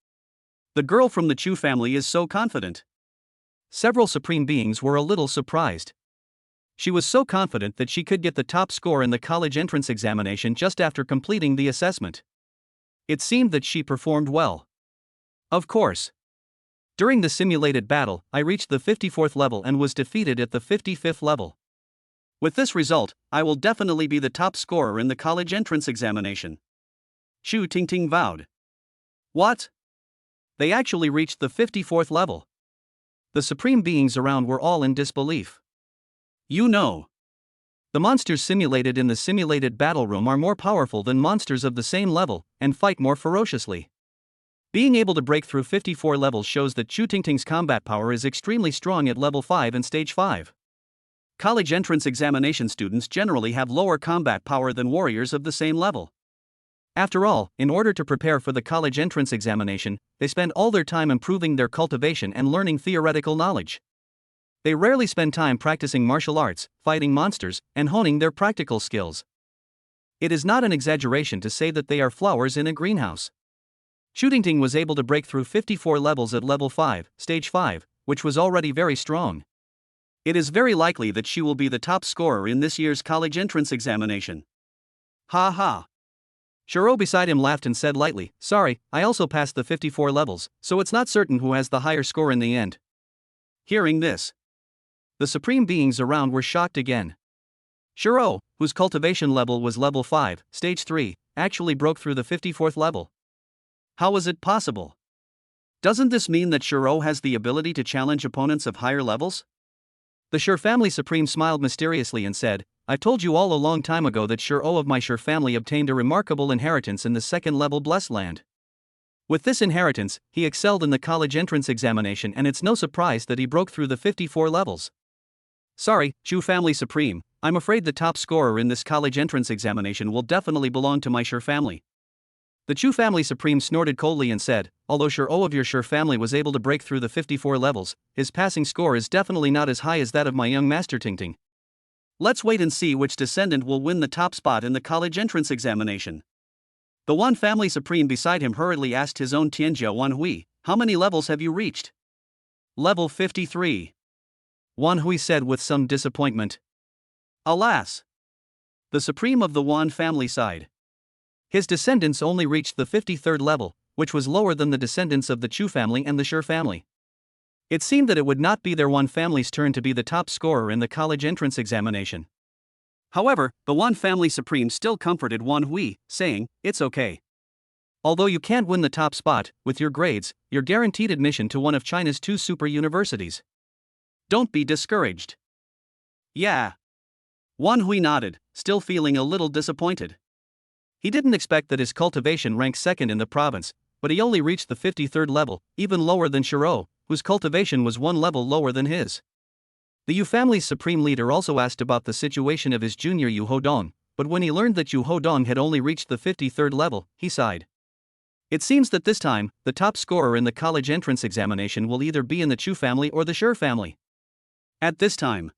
The girl from the Chu family is so confident. Several supreme beings were a little surprised. She was so confident that she could get the top score in the college entrance examination just after completing the assessment. It seemed that she performed well. Of course. During the simulated battle, I reached the 54th level and was defeated at the 55th level. With this result, I will definitely be the top scorer in the college entrance examination. Chutingting vowed. What? They actually reached the 54th level. The supreme beings around were all in disbelief. You know, the monsters simulated in the simulated battle room are more powerful than monsters of the same level, and fight more ferociously. Being able to break through 54 levels shows that Chutingting's combat power is extremely strong at level 5 and stage 5. College entrance examination students generally have lower combat power than warriors of the same level. After all, in order to prepare for the college entrance examination, they spend all their time improving their cultivation and learning theoretical knowledge. They rarely spend time practicing martial arts, fighting monsters, and honing their practical skills. It is not an exaggeration to say that they are flowers in a greenhouse. Chutingting was able to break through 54 levels at level 5, stage 5, which was already very strong. It is very likely that she will be the top scorer in this year's college entrance examination. Ha ha. Shiro beside him laughed and said lightly, sorry, I also passed the 54 levels, so it's not certain who has the higher score in the end. Hearing this, the supreme beings around were shocked again. Shiro, whose cultivation level was level 5, stage 3, actually broke through the 54th level. How is it possible? Doesn't this mean that Shiro has the ability to challenge opponents of higher levels? The Shi family supreme smiled mysteriously and said, I told you all a long time ago that Shiro of my Shi family obtained a remarkable inheritance in the second level blessed land. With this inheritance, he excelled in the college entrance examination, and it's no surprise that he broke through the 54 levels. Sorry, Chu family supreme, I'm afraid the top scorer in this college entrance examination will definitely belong to my Shi family. The Chu family supreme snorted coldly and said, although Shiro of your Shi family was able to break through the 54 levels, his passing score is definitely not as high as that of my young master Tingting. Let's wait and see which descendant will win the top spot in the college entrance examination. The Wan family supreme beside him hurriedly asked his own Tianjia Wan Hui, how many levels have you reached? Level 53. Wan Hui said with some disappointment. Alas! The supreme of the Wan family sighed. His descendants only reached the 53rd level, which was lower than the descendants of the Chu family and the Shi family. It seemed that it would not be their Wan family's turn to be the top scorer in the college entrance examination. However, the Wan family supreme still comforted Wan Hui, saying, it's okay. Although you can't win the top spot, with your grades, you're guaranteed admission to one of China's 2 super universities. Don't be discouraged. Yeah. Wan Hui nodded, still feeling a little disappointed. He didn't expect that his cultivation ranked second in the province, but he only reached the 53rd level, even lower than Shiro, whose cultivation was 1 level lower than his. The Yu family's supreme leader also asked about the situation of his junior Yu Hodong, but when he learned that Yu Hodong had only reached the 53rd level, he sighed. It seems that this time, the top scorer in the college entrance examination will either be in the Chu family or the Sher family. At this time,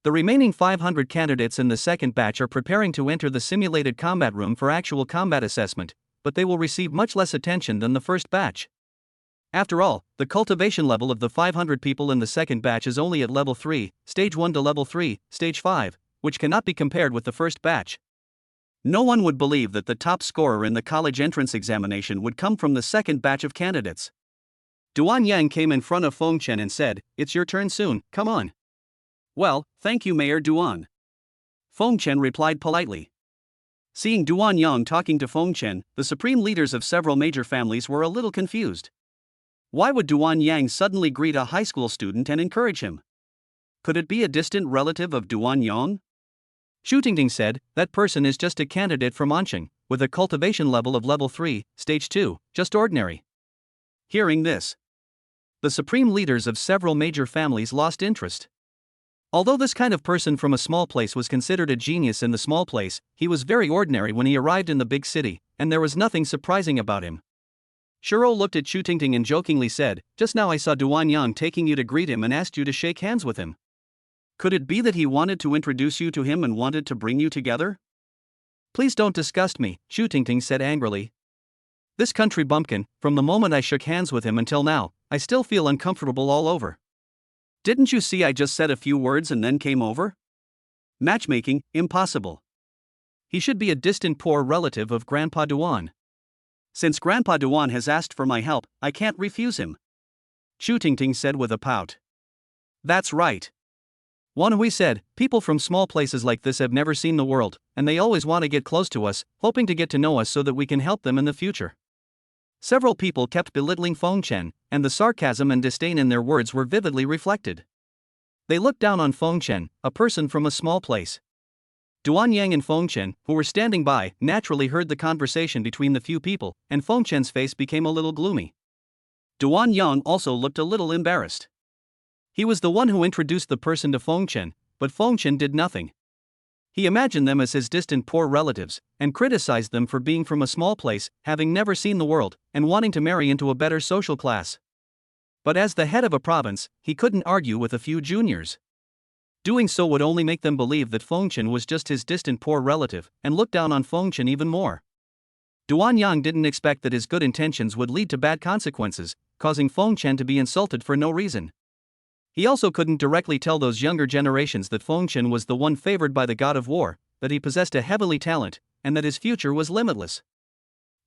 the remaining 500 candidates in the second batch are preparing to enter the simulated combat room for actual combat assessment, but they will receive much less attention than the first batch. After all, the cultivation level of the 500 people in the second batch is only at level 3, stage 1 to level 3, stage 5, which cannot be compared with the first batch. No one would believe that the top scorer in the college entrance examination would come from the second batch of candidates. Duan Yang came in front of Feng Chen and said, "It's your turn soon, come on." "Well, thank you, Mayor Duan." Feng Chen replied politely. Seeing Duan Yang talking to Feng Chen, the supreme leaders of several major families were a little confused. Why would Duan Yang suddenly greet a high school student and encourage him? Could it be a distant relative of Duan Yang? Xu Tingting said, "That person is just a candidate from Anqing, with a cultivation level of level 3, stage 2, just ordinary." Hearing this, the supreme leaders of several major families lost interest. Although this kind of person from a small place was considered a genius in the small place, he was very ordinary when he arrived in the big city, and there was nothing surprising about him. Shiro looked at Xu Tingting and jokingly said, "Just now I saw Duan Yang taking you to greet him and asked you to shake hands with him. Could it be that he wanted to introduce you to him and wanted to bring you together?" "Please don't disgust me," Xu Tingting said angrily. "This country bumpkin, from the moment I shook hands with him until now, I still feel uncomfortable all over. Didn't you see I just said a few words and then came over? Matchmaking, impossible. He should be a distant poor relative of Grandpa Duan. Since Grandpa Duan has asked for my help, I can't refuse him," Xu Tingting said with a pout. "That's right. Wan Hui said, people from small places like this have never seen the world, and they always want to get close to us, hoping to get to know us so that we can help them in the future." Several people kept belittling Feng Chen, and the sarcasm and disdain in their words were vividly reflected. They looked down on Feng Chen, a person from a small place. Duan Yang and Feng Chen, who were standing by, naturally heard the conversation between the few people, and Feng Chen's face became a little gloomy. Duan Yang also looked a little embarrassed. He was the one who introduced the person to Feng Chen, but Feng Chen did nothing. He imagined them as his distant poor relatives, and criticized them for being from a small place, having never seen the world, and wanting to marry into a better social class. But as the head of a province, he couldn't argue with a few juniors. Doing so would only make them believe that Feng Chen was just his distant poor relative, and look down on Feng Chen even more. Duan Yang didn't expect that his good intentions would lead to bad consequences, causing Feng Chen to be insulted for no reason. He also couldn't directly tell those younger generations that Feng Chen was the one favored by the god of war, that he possessed a heavenly talent, and that his future was limitless.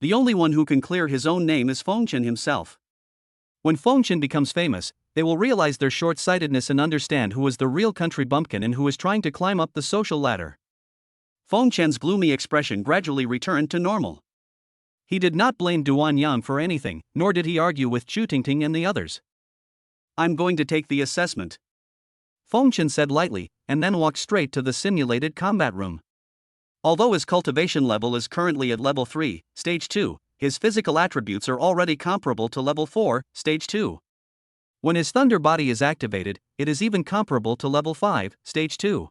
The only one who can clear his own name is Feng Chen himself. When Feng Chen becomes famous, they will realize their short-sightedness and understand who is the real country bumpkin and who is trying to climb up the social ladder. Feng Chen's gloomy expression gradually returned to normal. He did not blame Duan Yang for anything, nor did he argue with Xu Tingting and the others. "I'm going to take the assessment," Feng Chen said lightly, and then walked straight to the simulated combat room. Although his cultivation level is currently at level 3, stage 2, his physical attributes are already comparable to level 4, stage 2. When his thunder body is activated, it is even comparable to level 5, stage 2.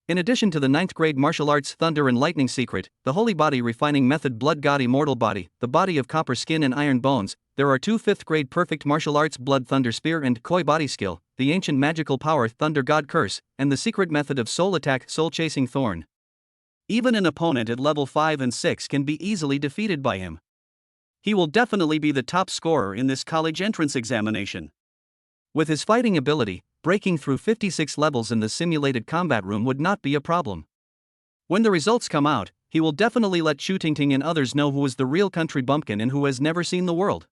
In addition to the 9th grade martial arts Thunder and Lightning Secret, the Holy Body Refining Method Blood God Immortal Body, the Body of Copper Skin and Iron Bones, there are 2 5th grade Perfect Martial Arts Blood Thunder Spear and Koi Body Skill, the Ancient Magical Power Thunder God Curse, and the Secret Method of Soul Attack Soul Chasing Thorn. Even an opponent at level 5 and 6 can be easily defeated by him. He will definitely be the top scorer in this college entrance examination. With his fighting ability, breaking through 56 levels in the simulated combat room would not be a problem. When the results come out, he will definitely let Xu Tingting and others know who is the real country bumpkin and who has never seen the world.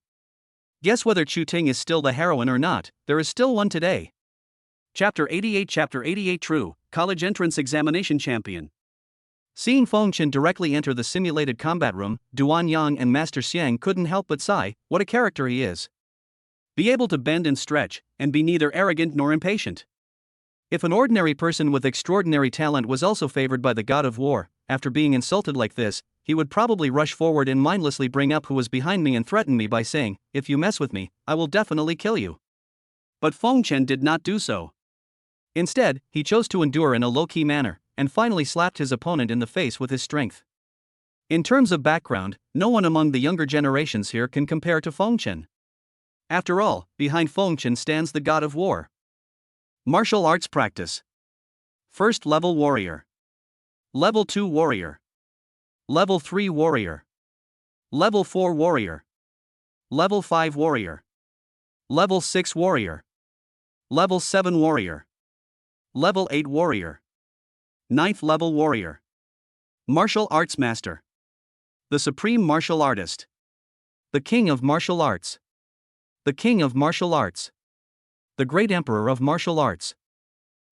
Guess whether Xu Ting is still the heroine or not, there is still one today. Chapter 88 True, College Entrance Examination Champion. Seeing Feng Chen directly enter the simulated combat room, Duan Yang and Master Xiang couldn't help but sigh, what a character he is. Be able to bend and stretch, and be neither arrogant nor impatient. If an ordinary person with extraordinary talent was also favored by the god of war, after being insulted like this, he would probably rush forward and mindlessly bring up who was behind me and threaten me by saying, "If you mess with me, I will definitely kill you." But Feng Chen did not do so. Instead, he chose to endure in a low-key manner, and finally slapped his opponent in the face with his strength. In terms of background, no one among the younger generations here can compare to Feng Chen. After all, behind Feng Chen stands the god of war. Martial arts practice. First level warrior. Level 2 warrior. Level 3 warrior. Level 4 warrior. Level 5 warrior. Level 6 warrior. Level 7 warrior. Level 8 warrior. 9th level warrior. Martial arts master. The supreme martial artist. The king of martial arts. The king of martial arts. The great emperor of martial arts.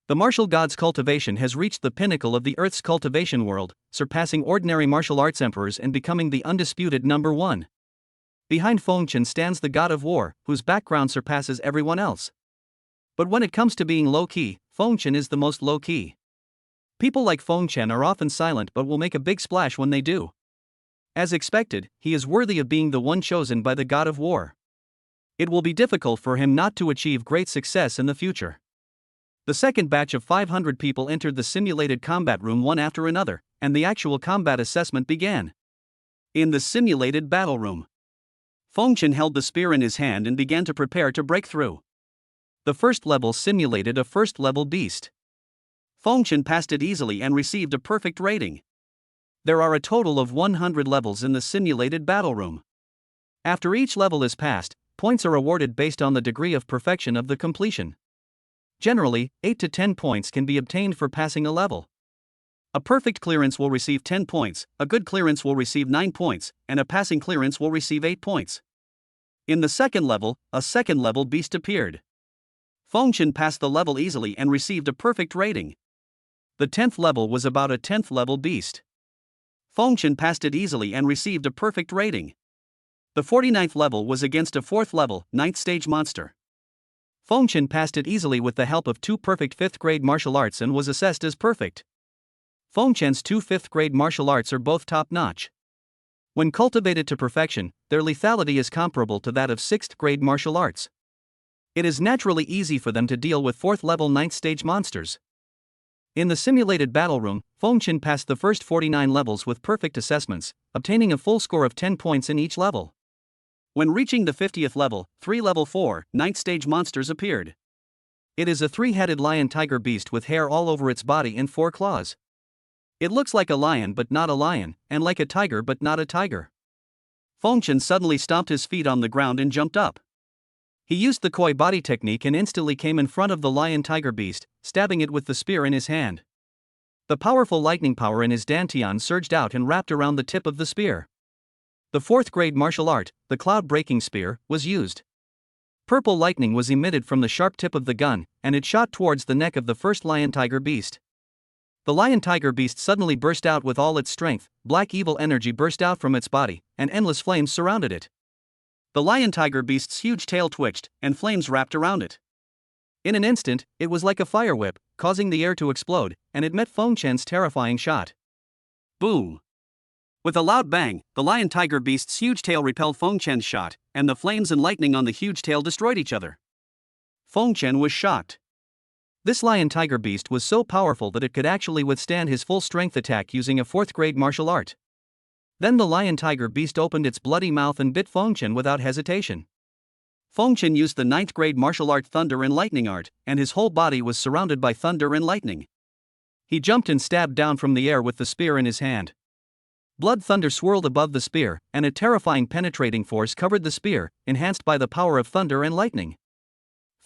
The martial god's cultivation has reached the pinnacle of the Earth's cultivation world, surpassing ordinary martial arts emperors and becoming the undisputed number one. Behind Feng Chen stands the god of war, whose background surpasses everyone else. But when it comes to being low-key, Feng Chen is the most low-key. People like Feng Chen are often silent but will make a big splash when they do. As expected, he is worthy of being the one chosen by the god of war. It will be difficult for him not to achieve great success in the future. The second batch of 500 people entered the simulated combat room one after another, and the actual combat assessment began. In the simulated battle room, Feng Chen held the spear in his hand and began to prepare to break through. The first level simulated a first-level beast. Feng Chen passed it easily and received a perfect rating. There are a total of 100 levels in the simulated battle room. After each level is passed, points are awarded based on the degree of perfection of the completion. Generally, 8 to 10 points can be obtained for passing a level. A perfect clearance will receive 10 points, a good clearance will receive 9 points, and a passing clearance will receive 8 points. In the second level, a second-level beast appeared. Feng Chen passed the level easily and received a perfect rating. The 10th level was about a 10th-level beast. Feng Chen passed it easily and received a perfect rating. The 49th level was against a 4th-level, 9th-stage monster. Feng Chen passed it easily with the help of 2 perfect 5th-grade martial arts and was assessed as perfect. Feng Chen's 2 5th-grade martial arts are both top-notch. When cultivated to perfection, their lethality is comparable to that of 6th-grade martial arts. It is naturally easy for them to deal with 4th-level 9th-stage monsters. In the simulated battle room, Feng Chen passed the first 49 levels with perfect assessments, obtaining a full score of 10 points in each level. When reaching the 50th level, 3 level 4, 9th-stage monsters appeared. It is a 3-headed lion tiger beast with hair all over its body and 4 claws. It looks like a lion but not a lion, and like a tiger but not a tiger. Feng Chen suddenly stomped his feet on the ground and jumped up. He used the koi body technique and instantly came in front of the lion tiger beast, stabbing it with the spear in his hand. The powerful lightning power in his dantian surged out and wrapped around the tip of the spear. The 4th-grade martial art, the cloud-breaking spear, was used. Purple lightning was emitted from the sharp tip of the gun, and it shot towards the neck of the first lion tiger beast. The lion tiger beast suddenly burst out with all its strength, black evil energy burst out from its body, and endless flames surrounded it. The lion tiger beast's huge tail twitched, and flames wrapped around it. In an instant, it was like a fire whip, causing the air to explode, and it met Feng Chen's terrifying shot. Boom! With a loud bang, the lion tiger beast's huge tail repelled Feng Chen's shot, and the flames and lightning on the huge tail destroyed each other. Feng Chen was shocked. This lion tiger beast was so powerful that it could actually withstand his full strength attack using a 4th-grade martial art. Then the lion tiger beast opened its bloody mouth and bit Feng Chen without hesitation. Feng Chen used the 9th-grade martial art thunder and lightning art, and his whole body was surrounded by thunder and lightning. He jumped and stabbed down from the air with the spear in his hand. Blood thunder swirled above the spear, and a terrifying penetrating force covered the spear, enhanced by the power of thunder and lightning.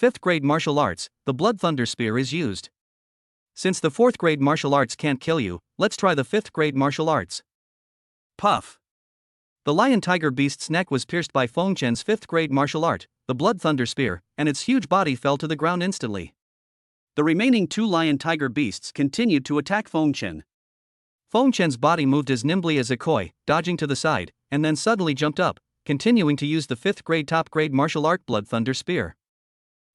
5th-grade martial arts, the blood thunder spear is used. Since the 4th-grade martial arts can't kill you, let's try the 5th-grade martial arts. Puff! The lion tiger beast's neck was pierced by Feng Chen's 5th-grade martial art, the blood thunder spear, and its huge body fell to the ground instantly. The remaining 2 lion tiger beasts continued to attack Feng Chen. Feng Chen's body moved as nimbly as a koi, dodging to the side, and then suddenly jumped up, continuing to use the 5th-grade top-grade martial art blood thunder spear.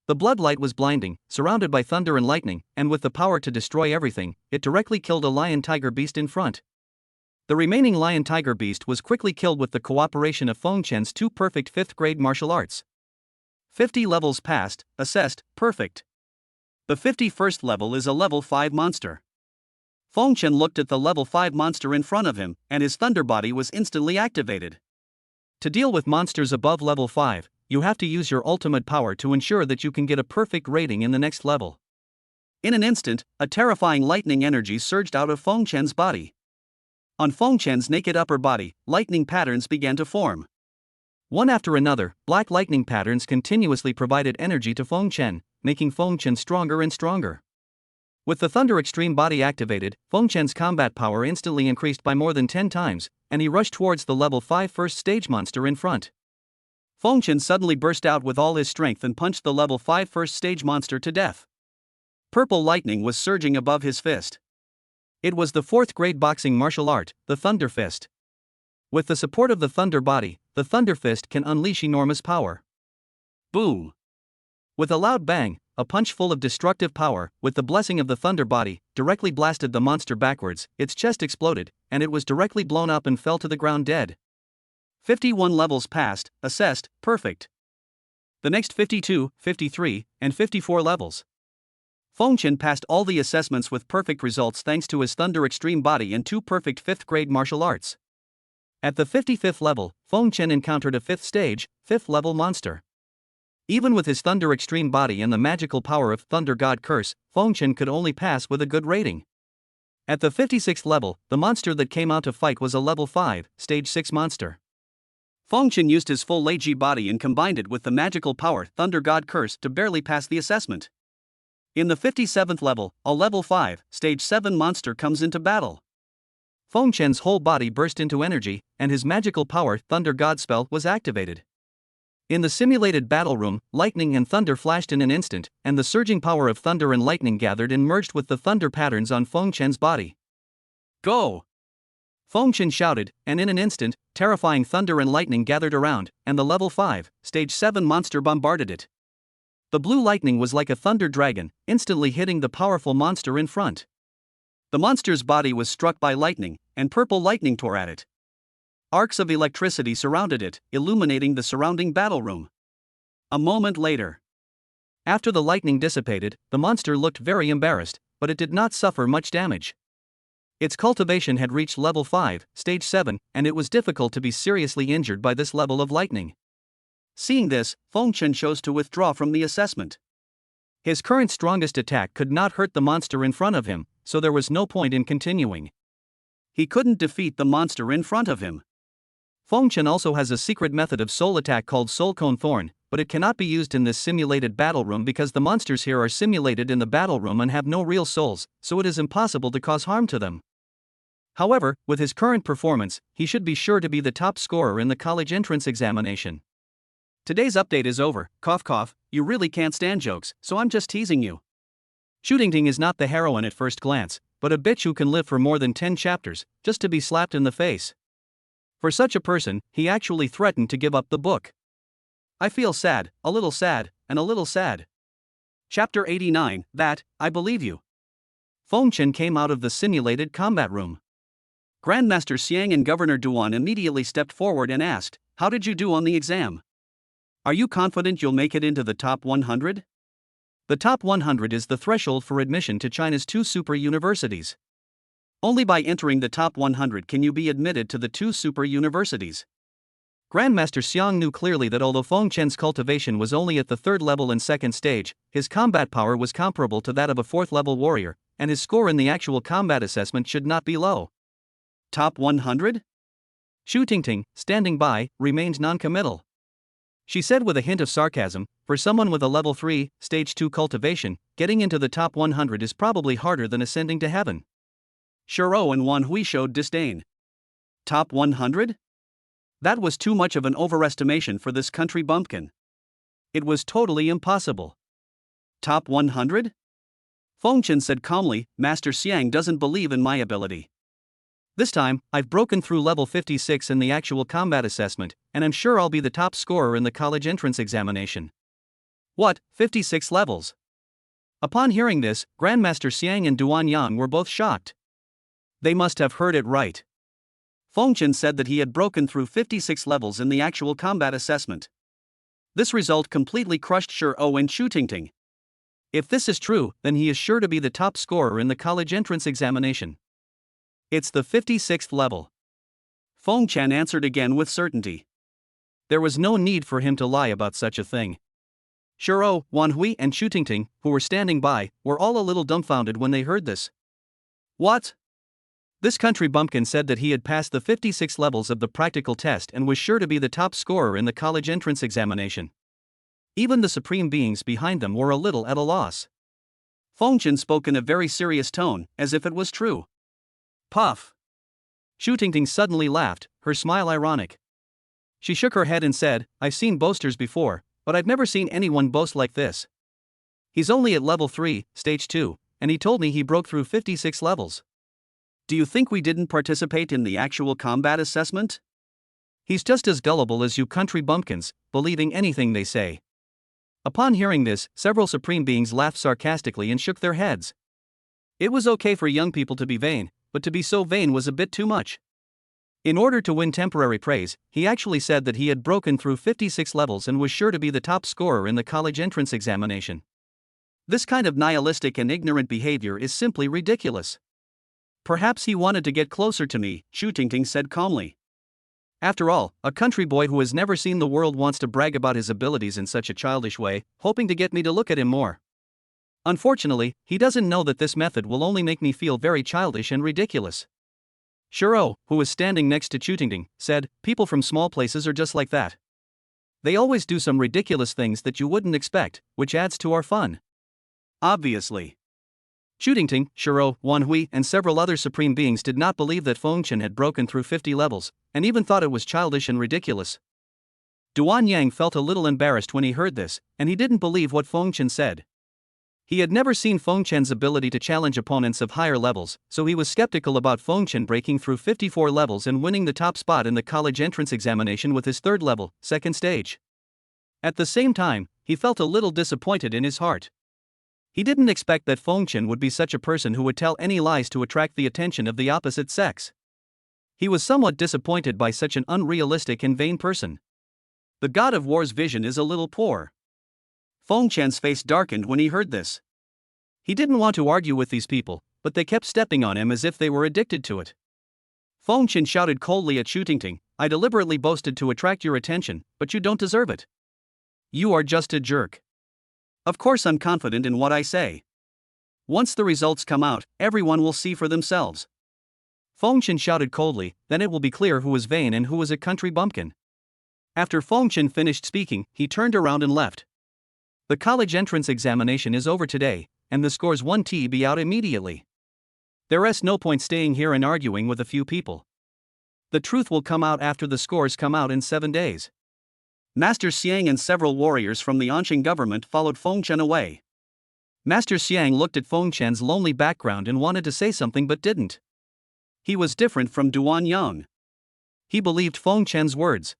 The blood light was blinding, surrounded by thunder and lightning, and with the power to destroy everything, it directly killed a lion tiger beast in front. The remaining lion tiger beast was quickly killed with the cooperation of Feng Chen's 2 perfect 5th-grade martial arts. 50 levels passed, assessed, perfect. The 51st level is a level 5 monster. Feng Chen looked at the level 5 monster in front of him, and his thunder body was instantly activated. To deal with monsters above level 5, you have to use your ultimate power to ensure that you can get a perfect rating in the next level. In an instant, a terrifying lightning energy surged out of Feng Chen's body. On Feng Chen's naked upper body, lightning patterns began to form. One after another, black lightning patterns continuously provided energy to Feng Chen, making Feng Chen stronger and stronger. With the Thunder Extreme body activated, Feng Chen's combat power instantly increased by more than 10 times, and he rushed towards the level 5 first stage monster in front. Feng Chen suddenly burst out with all his strength and punched the level 5 first stage monster to death. Purple lightning was surging above his fist. It was the 4th grade boxing martial art, the Thunder Fist. With the support of the Thunder Body, the Thunder Fist can unleash enormous power. Boom! With a loud bang, a punch full of destructive power, with the blessing of the Thunder Body, directly blasted the monster backwards, its chest exploded, and it was directly blown up and fell to the ground dead. 51 levels passed, assessed, perfect. The next 52, 53, and 54 levels. Feng Chen passed all the assessments with perfect results thanks to his Thunder Extreme body and 2 perfect 5th grade martial arts. At the 55th level, Feng Chen encountered a 5th stage, 5th level monster. Even with his Thunder Extreme body and the magical power of Thunder God Curse, Feng Chen could only pass with a good rating. At the 56th level, the monster that came out to fight was a level 5, stage 6 monster. Feng Chen used his full Lei Ji body and combined it with the magical power Thunder God Curse to barely pass the assessment. In the 57th level, a level 5, stage 7 monster comes into battle. Feng Chen's whole body burst into energy, and his magical power Thunder God spell was activated. In the simulated battle room, lightning and thunder flashed in an instant, and the surging power of thunder and lightning gathered and merged with the thunder patterns on Feng Chen's body. Go! Feng Chen shouted, and in an instant, terrifying thunder and lightning gathered around, and the level 5, stage 7 monster bombarded it. The blue lightning was like a thunder dragon, instantly hitting the powerful monster in front. The monster's body was struck by lightning, and purple lightning tore at it. Arcs of electricity surrounded it, illuminating the surrounding battle room. A moment later, after the lightning dissipated, the monster looked very embarrassed, but it did not suffer much damage. Its cultivation had reached level 5, stage 7, and it was difficult to be seriously injured by this level of lightning. Seeing this, Feng Chen chose to withdraw from the assessment. His current strongest attack could not hurt the monster in front of him, so there was no point in continuing. He couldn't defeat the monster in front of him. Feng Chen also has a secret method of soul attack called Soul Cone Thorn, but it cannot be used in this simulated battle room because the monsters here are simulated in the battle room and have no real souls, so it is impossible to cause harm to them. However, with his current performance, he should be sure to be the top scorer in the college entrance examination. Today's update is over, cough cough, you really can't stand jokes, so I'm just teasing you. Shooting is not the heroine at first glance, but a bitch who can live for more than 10 chapters, just to be slapped in the face. For such a person, he actually threatened to give up the book. I feel sad, a little sad, and a little sad. Chapter 89, That, I Believe You. Feng Chen came out of the simulated combat room. Grandmaster Xiang and Governor Duan immediately stepped forward and asked, "How did you do on the exam? Are you confident you'll make it into the top 100? The top 100 is the threshold for admission to China's 2 super universities. Only by entering the top 100 can you be admitted to the 2 super universities." Grandmaster Xiang knew clearly that although Feng Chen's cultivation was only at the 3rd level and 2nd stage, his combat power was comparable to that of a 4th level warrior, and his score in the actual combat assessment should not be low. Top 100? Xu Tingting, standing by, remained non-committal. She said with a hint of sarcasm, "For someone with a level 3, stage 2 cultivation, getting into the top 100 is probably harder than ascending to heaven." Shiro and Wan Hui showed disdain. Top 100? That was too much of an overestimation for this country bumpkin. It was totally impossible. Top 100? Feng Chen said calmly, "Master Xiang doesn't believe in my ability. This time, I've broken through level 56 in the actual combat assessment, and I'm sure I'll be the top scorer in the college entrance examination." What, 56 levels? Upon hearing this, Grandmaster Xiang and Duan Yang were both shocked. They must have heard it right. Feng Chen said that he had broken through 56 levels in the actual combat assessment. This result completely crushed Shiro and Xu Tingting. If this is true, then he is sure to be the top scorer in the college entrance examination. It's the 56th level. Feng Chen answered again with certainty. There was no need for him to lie about such a thing. Shiro, Wan Hui, and Chu Tingting, who were standing by, were all a little dumbfounded when they heard this. What? This country bumpkin said that he had passed the 56 levels of the practical test and was sure to be the top scorer in the college entrance examination. Even the supreme beings behind them were a little at a loss. Feng Chen spoke in a very serious tone, as if it was true. Puff! Chu Tingting suddenly laughed, her smile ironic. She shook her head and said, I've seen boasters before, but I've never seen anyone boast like this. He's only at level 3, stage 2, and he told me he broke through 56 levels. Do you think we didn't participate in the actual combat assessment? He's just as gullible as you country bumpkins, believing anything they say. Upon hearing this, several supreme beings laughed sarcastically and shook their heads. It was okay for young people to be vain, but to be so vain was a bit too much. In order to win temporary praise, he actually said that he had broken through 56 levels and was sure to be the top scorer in the college entrance examination. This kind of nihilistic and ignorant behavior is simply ridiculous. Perhaps he wanted to get closer to me, Chu Tingting said calmly. After all, a country boy who has never seen the world wants to brag about his abilities in such a childish way, hoping to get me to look at him more. Unfortunately, he doesn't know that this method will only make me feel very childish and ridiculous. Shiro, who was standing next to Chu Tingting, said, people from small places are just like that. They always do some ridiculous things that you wouldn't expect, which adds to our fun. Obviously. Chu Tingting, Shiro, Wan Hui, and several other supreme beings did not believe that Feng Chen had broken through 50 levels, and even thought it was childish and ridiculous. Duan Yang felt a little embarrassed when he heard this, and he didn't believe what Feng Chen said. He had never seen Feng Chen's ability to challenge opponents of higher levels, so he was skeptical about Feng Chen breaking through 54 levels and winning the top spot in the college entrance examination with his third level, second stage. At the same time, he felt a little disappointed in his heart. He didn't expect that Feng Chen would be such a person who would tell any lies to attract the attention of the opposite sex. He was somewhat disappointed by such an unrealistic and vain person. The God of War's vision is a little poor. Feng Chen's face darkened when he heard this. He didn't want to argue with these people, but they kept stepping on him as if they were addicted to it. Feng Chen shouted coldly at Chu Tingting, I deliberately boasted to attract your attention, but you don't deserve it. You are just a jerk. Of course I'm confident in what I say. Once the results come out, everyone will see for themselves. Feng Chen shouted coldly, then it will be clear who was vain and who was a country bumpkin. After Feng Chen finished speaking, he turned around and left. The college entrance examination is over today, and the scores 1T be out immediately. There's no point staying here and arguing with a few people. The truth will come out after the scores come out in 7 days. Master Xiang and several warriors from the Anqing government followed Feng Chen away. Master Xiang looked at Feng Chen's lonely background and wanted to say something but didn't. He was different from Duan Yang. He believed Feng Chen's words.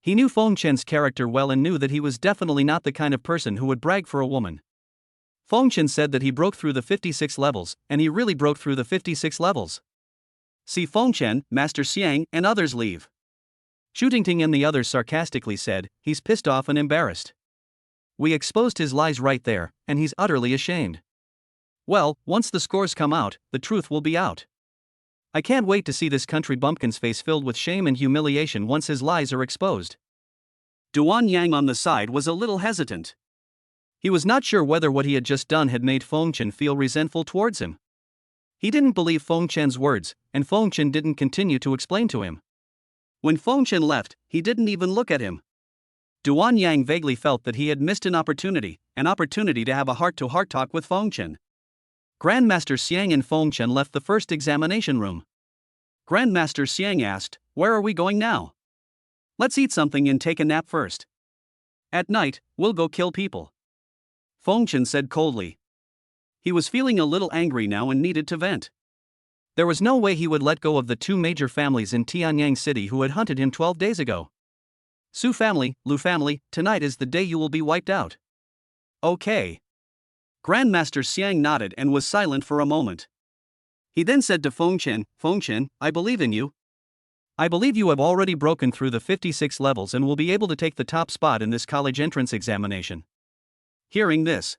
He knew Feng Chen's character well and knew that he was definitely not the kind of person who would brag for a woman. Feng Chen said that he broke through the 56 levels, and he really broke through the 56 levels. See Feng Chen, Master Xiang, and others leave. Chu Tingting and the others sarcastically said, he's pissed off and embarrassed. We exposed his lies right there, and he's utterly ashamed. Well, once the scores come out, the truth will be out. I can't wait to see this country bumpkin's face filled with shame and humiliation once his lies are exposed. Duan Yang on the side was a little hesitant. He was not sure whether what he had just done had made Feng Chen feel resentful towards him. He didn't believe Feng Chen's words, and Feng Chen didn't continue to explain to him. When Feng Chen left, he didn't even look at him. Duan Yang vaguely felt that he had missed an opportunity to have a heart-to-heart talk with Feng Chen. Grandmaster Xiang and Feng Chen left the first examination room. Grandmaster Xiang asked, where are we going now? Let's eat something and take a nap first. At night, we'll go kill people. Feng Chen said coldly. He was feeling a little angry now and needed to vent. There was no way he would let go of the two major families in Tianyang City who had hunted him 12 days ago. Su family, Lu family, tonight is the day you will be wiped out. Okay. Grandmaster Xiang nodded and was silent for a moment. He then said to Feng Chen, I believe in you. I believe you have already broken through the 56 levels and will be able to take the top spot in this college entrance examination. Hearing this,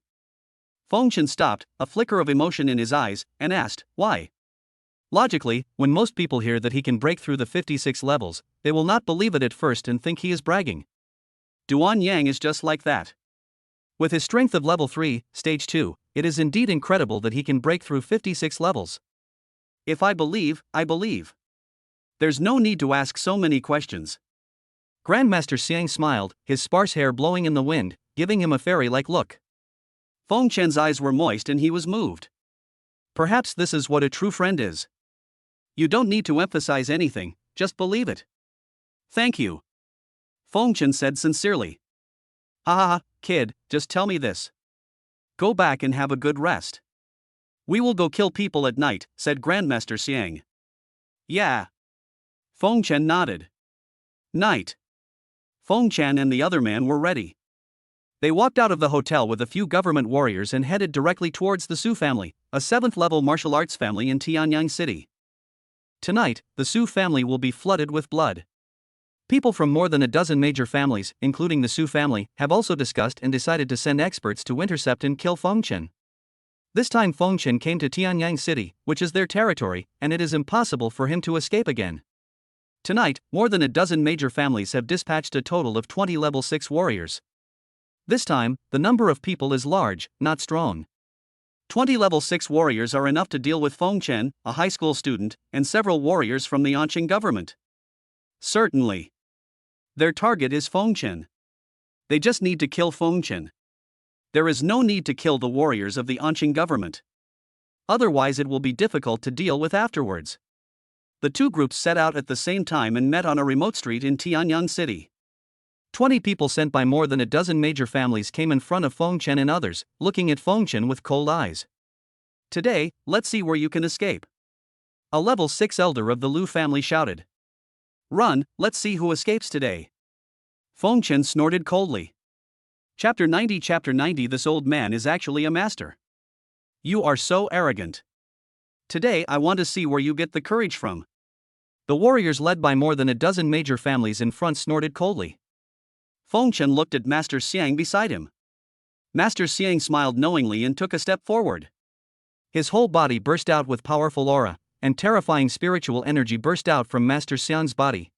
Feng Chen stopped, a flicker of emotion in his eyes, and asked, why? Logically, when most people hear that he can break through the 56 levels, they will not believe it at first and think he is bragging. Duan Yang is just like that. With his strength of level 3, stage 2, it is indeed incredible that he can break through 56 levels. If I believe, I believe. There's no need to ask so many questions. Grandmaster Xiang smiled, his sparse hair blowing in the wind, giving him a fairy-like look. Feng Chen's eyes were moist and he was moved. Perhaps this is what a true friend is. You don't need to emphasize anything, just believe it. Thank you. Feng Chen said sincerely. Ha, kid, just tell me this. Go back and have a good rest. We will go kill people at night, said Grandmaster Xiang. Yeah. Feng Chen nodded. Night. Feng Chen and the other man were ready. They walked out of the hotel with a few government warriors and headed directly towards the Su family, a 7th-level martial arts family in Tianyang City. Tonight, the Su family will be flooded with blood. People from more than a dozen major families, including the Su family, have also discussed and decided to send experts to intercept and kill Feng Chen. This time Feng Chen came to Tianyang City, which is their territory, and it is impossible for him to escape again. Tonight, more than a dozen major families have dispatched a total of 20 level 6 warriors. This time, the number of people is large, not strong. 20 level 6 warriors are enough to deal with Feng Chen, a high school student, and several warriors from the Anqing government. Certainly. Their target is Feng Chen. They just need to kill Feng Chen. There is no need to kill the warriors of the Anqing government. Otherwise it will be difficult to deal with afterwards. The two groups set out at the same time and met on a remote street in Tianyang City. 20 people sent by more than a dozen major families came in front of Feng Chen and others, looking at Feng Chen with cold eyes. Today, let's see where you can escape. A level 6 elder of the Lu family shouted. Run, let's see who escapes today. Feng Chen snorted coldly. Chapter 90. This old man is actually a master. You are so arrogant. Today I want to see where you get the courage from. The warriors led by more than a dozen major families in front snorted coldly. Feng Chen looked at Master Xiang beside him. Master Xiang smiled knowingly and took a step forward. His whole body burst out with powerful aura, and terrifying spiritual energy burst out from Master Xiang's body.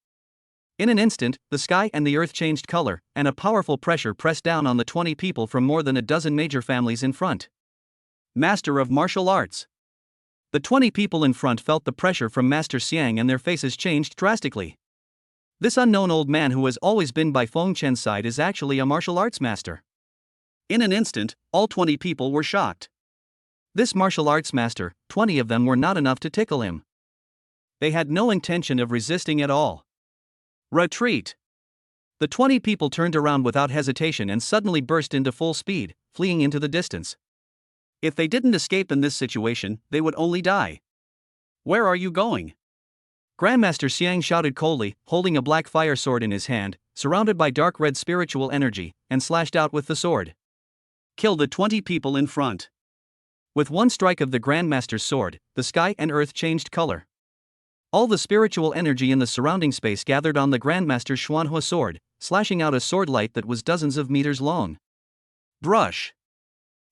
In an instant, the sky and the earth changed color, and a powerful pressure pressed down on the 20 people from more than a dozen major families in front. Master of Martial Arts. The 20 people in front felt the pressure from Master Xiang and their faces changed drastically. This unknown old man who has always been by Feng Chen's side is actually a martial arts master. In an instant, all 20 people were shocked. This martial arts master, 20 of them were not enough to tickle him. They had no intention of resisting at all. Retreat! The 20 people turned around without hesitation and suddenly burst into full speed, fleeing into the distance. If they didn't escape in this situation, they would only die. Where are you going? Grandmaster Xiang shouted coldly, holding a black fire sword in his hand, surrounded by dark red spiritual energy, and slashed out with the sword. Kill the 20 people in front. With one strike of the Grandmaster's sword, the sky and earth changed color. All the spiritual energy in the surrounding space gathered on the Grandmaster's Xuanhua sword, slashing out a sword light that was dozens of meters long. Brush!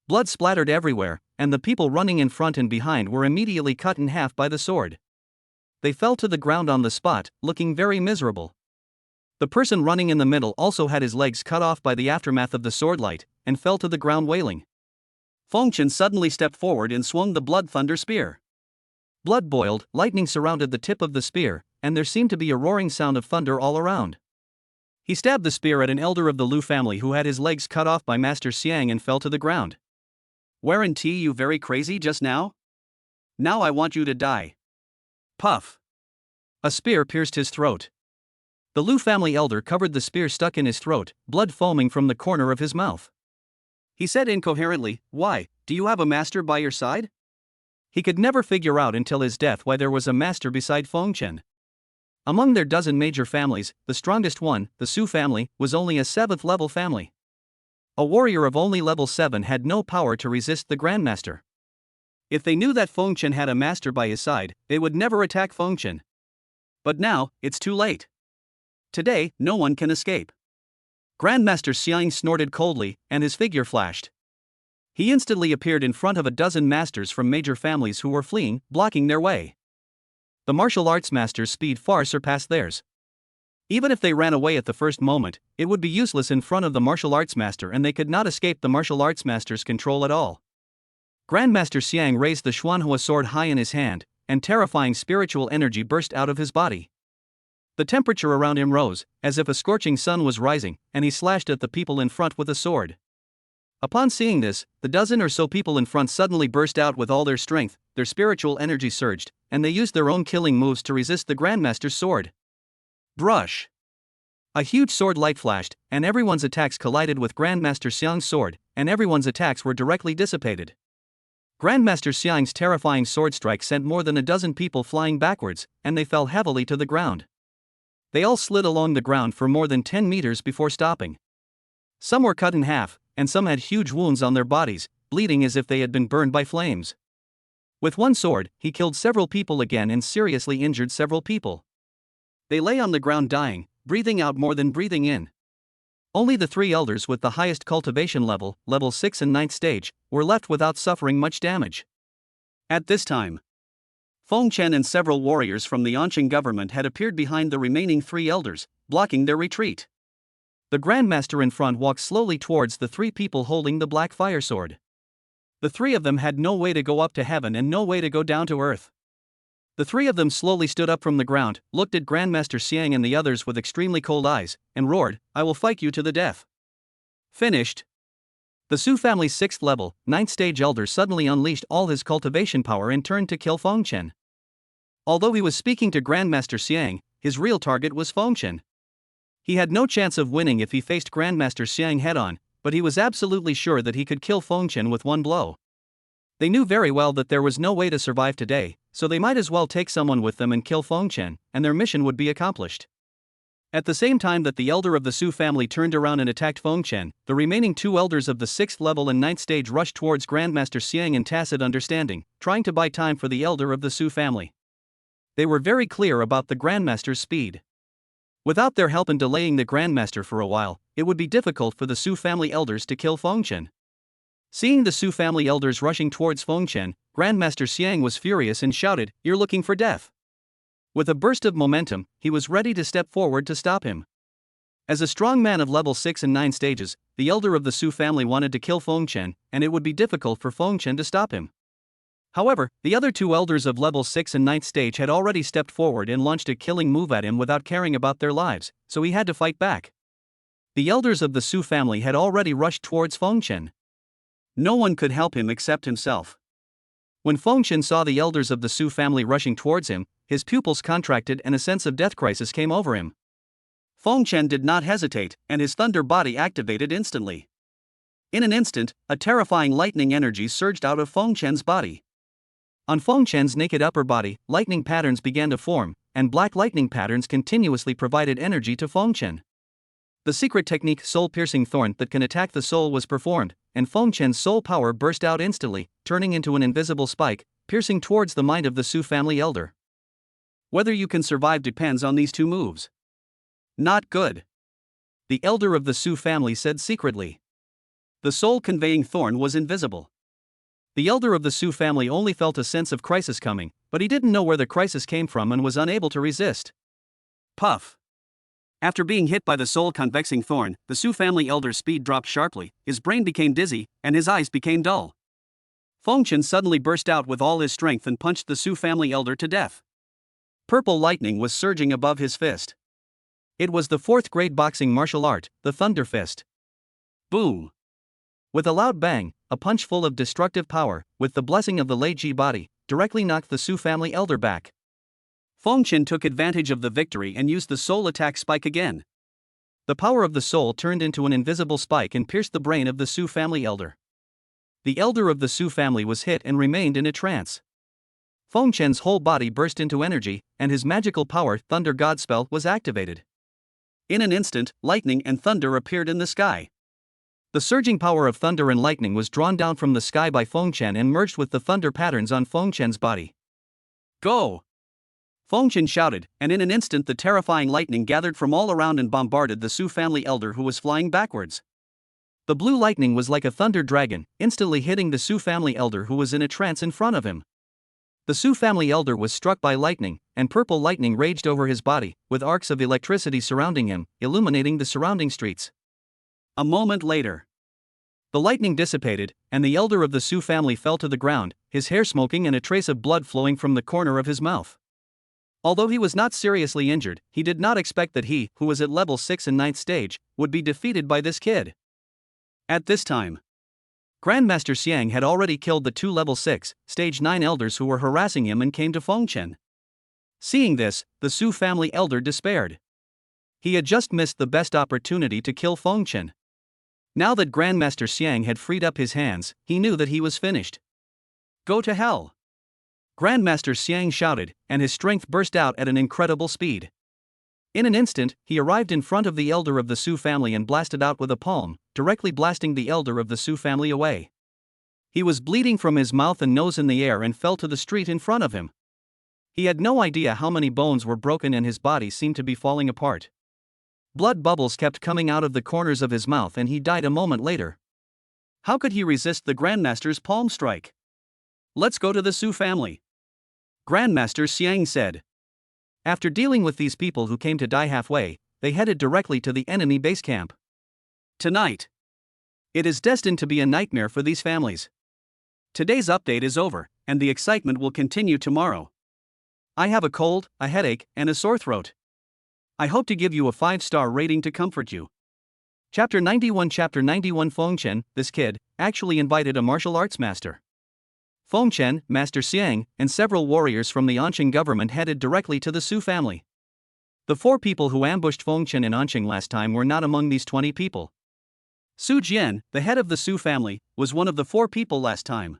Blood splattered everywhere, and the people running in front and behind were immediately cut in half by the sword. They fell to the ground on the spot, looking very miserable. The person running in the middle also had his legs cut off by the aftermath of the sword light, and fell to the ground wailing. Feng Chen suddenly stepped forward and swung the blood thunder spear. Blood boiled, lightning surrounded the tip of the spear, and there seemed to be a roaring sound of thunder all around. He stabbed the spear at an elder of the Lu family who had his legs cut off by Master Xiang and fell to the ground. Weren't you very crazy just now? Now I want you to die. Puff! A spear pierced his throat. The Lu family elder covered the spear stuck in his throat, blood foaming from the corner of his mouth. He said incoherently, Why, do you have a master by your side? He could never figure out until his death why there was a master beside Feng Chen. Among their dozen major families, the strongest one, the Su family, was only a 7th level family. A warrior of only level 7 had no power to resist the Grandmaster. If they knew that Feng Chen had a master by his side, they would never attack Feng Chen. But now, it's too late. Today, no one can escape. Grandmaster Xiang snorted coldly, and his figure flashed. He instantly appeared in front of a dozen masters from major families who were fleeing, blocking their way. the martial arts master's speed far surpassed theirs. Even if they ran away at the first moment, it would be useless in front of the martial arts master, and they could not escape the martial arts master's control at all. Grandmaster Xiang raised the Xuanhua sword high in his hand, and terrifying spiritual energy burst out of his body. The temperature around him rose, as if a scorching sun was rising, and he slashed at the people in front with a sword. Upon seeing this, the dozen or so people in front suddenly burst out with all their strength, their spiritual energy surged, and they used their own killing moves to resist the Grandmaster's sword. Brush! A huge sword light flashed, and everyone's attacks collided with Grandmaster Xiang's sword, and everyone's attacks were directly dissipated. Grandmaster Xiang's terrifying sword strike sent more than a dozen people flying backwards, and they fell heavily to the ground. They all slid along the ground for more than 10 meters before stopping. Some were cut in half, and some had huge wounds on their bodies, bleeding as if they had been burned by flames. With one sword, he killed several people again and seriously injured several people. They lay on the ground dying, breathing out more than breathing in. Only the 3 elders with the highest cultivation level, level 6 and 9th stage, were left without suffering much damage. At this time, Feng Chen and several warriors from the Anqing government had appeared behind the remaining 3 elders, blocking their retreat. The Grandmaster in front walked slowly towards the 3 people holding the black fire sword. The 3 of them had no way to go up to heaven and no way to go down to earth. The 3 of them slowly stood up from the ground, looked at Grandmaster Xiang and the others with extremely cold eyes, and roared, "I will fight you to the death." Finished. The Su family's 6th level, 9th stage elder suddenly unleashed all his cultivation power and turned to kill Feng Chen. Although he was speaking to Grandmaster Xiang, his real target was Feng Chen. He had no chance of winning if he faced Grandmaster Xiang head-on, but he was absolutely sure that he could kill Feng Chen with one blow. They knew very well that there was no way to survive today, so they might as well take someone with them and kill Feng Chen, and their mission would be accomplished. At the same time that the elder of the Su family turned around and attacked Feng Chen, the remaining 2 elders of the 6th level and 9th stage rushed towards Grandmaster Xiang in tacit understanding, trying to buy time for the elder of the Su family. They were very clear about the Grandmaster's speed. Without their help in delaying the Grandmaster for a while, it would be difficult for the Su family elders to kill Feng Chen. Seeing the Su family elders rushing towards Feng Chen, Grandmaster Xiang was furious and shouted, "You're looking for death." With a burst of momentum, he was ready to step forward to stop him. As a strong man of level 6 and 9 stages, the elder of the Su family wanted to kill Feng Chen, and it would be difficult for Feng Chen to stop him. However, the other 2 elders of level 6 and 9th stage had already stepped forward and launched a killing move at him without caring about their lives, so he had to fight back. The elders of the Su family had already rushed towards Feng Chen. No one could help him except himself. When Feng Chen saw the elders of the Su family rushing towards him, his pupils contracted and a sense of death crisis came over him. Feng Chen did not hesitate, and his thunder body activated instantly. In an instant, a terrifying lightning energy surged out of Feng Chen's body. On Feng Chen's naked upper body, lightning patterns began to form, and black lightning patterns continuously provided energy to Feng Chen. The secret technique soul-piercing thorn that can attack the soul was performed, and Feng Chen's soul power burst out instantly, turning into an invisible spike, piercing towards the mind of the Su family elder. Whether you can survive depends on these 2 moves. Not good. The elder of the Su family said secretly. The soul-conveying thorn was invisible. The elder of the Su family only felt a sense of crisis coming, but he didn't know where the crisis came from and was unable to resist. Puff. After being hit by the soul-convexing thorn, the Su family elder's speed dropped sharply, his brain became dizzy, and his eyes became dull. Feng Chen suddenly burst out with all his strength and punched the Su family elder to death. Purple lightning was surging above his fist. It was the 4th grade boxing martial art, the Thunder Fist. Boom! With a loud bang, a punch full of destructive power, with the blessing of the Lei Ji body, directly knocked the Su family elder back. Feng Chen took advantage of the victory and used the soul attack spike again. The power of the soul turned into an invisible spike and pierced the brain of the Su family elder. The elder of the Su family was hit and remained in a trance. Feng Chen's whole body burst into energy, and his magical power, Thunder God spell, was activated. In an instant, lightning and thunder appeared in the sky. The surging power of thunder and lightning was drawn down from the sky by Feng Chen and merged with the thunder patterns on Feng Chen's body. Go! Feng Chen shouted, and in an instant the terrifying lightning gathered from all around and bombarded the Su family elder who was flying backwards. The blue lightning was like a thunder dragon, instantly hitting the Su family elder who was in a trance in front of him. The Su family elder was struck by lightning, and purple lightning raged over his body, with arcs of electricity surrounding him, illuminating the surrounding streets. A moment later, the lightning dissipated, and the elder of the Su family fell to the ground, his hair smoking and a trace of blood flowing from the corner of his mouth. Although he was not seriously injured, he did not expect that he, who was at level 6 in 9th stage, would be defeated by this kid. At this time, Grandmaster Xiang had already killed the 2 level 6, stage 9 elders who were harassing him and came to Fengchen. Seeing this, the Su family elder despaired. He had just missed the best opportunity to kill Fengchen. Now that Grandmaster Xiang had freed up his hands, he knew that he was finished. Go to hell! Grandmaster Xiang shouted, and his strength burst out at an incredible speed. In an instant, he arrived in front of the elder of the Su family and blasted out with a palm, directly blasting the elder of the Su family away. He was bleeding from his mouth and nose in the air and fell to the street in front of him. He had no idea how many bones were broken and his body seemed to be falling apart. Blood bubbles kept coming out of the corners of his mouth and he died a moment later. How could he resist the Grandmaster's palm strike? Let's go to the Su family, Grandmaster Xiang said. After dealing with these people who came to die halfway, they headed directly to the enemy base camp. Tonight, it is destined to be a nightmare for these families. Today's update is over, and the excitement will continue tomorrow. I have a cold, a headache, and a sore throat. I hope to give you a 5-star rating to comfort you. Chapter 91 Fengchen, this kid, actually invited a martial arts master. Fengchen, Master Xiang, and several warriors from the Anqing government headed directly to the Su family. The 4 people who ambushed Fengchen in Anqing last time were not among these 20 people. Su Jian, the head of the Su family, was one of the 4 people last time.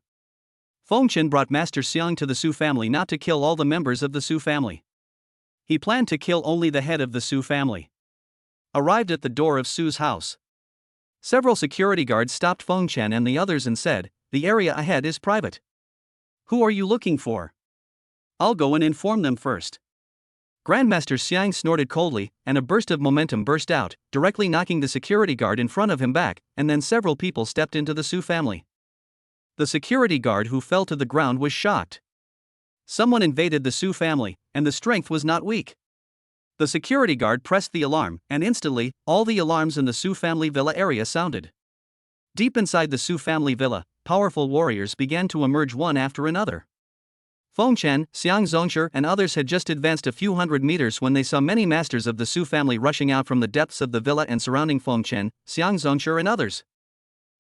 Fengchen brought Master Xiang to the Su family not to kill all the members of the Su family. He planned to kill only the head of the Su family. Arrived at the door of Su's house, several security guards stopped Fengchen and the others and said, "The area ahead is private. Who are you looking for? I'll go and inform them first." Grandmaster Xiang snorted coldly, and a burst of momentum burst out, directly knocking the security guard in front of him back, and then several people stepped into the Su family. The security guard who fell to the ground was shocked. Someone invaded the Su family, and the strength was not weak. The security guard pressed the alarm, and instantly, all the alarms in the Su family villa area sounded. Deep inside the Su family villa, powerful warriors began to emerge one after another. Fengchen, Xiang Zongshi, and others had just advanced a few hundred meters when they saw many masters of the Su family rushing out from the depths of the villa and surrounding Fengchen, Xiang Zongshi, and others.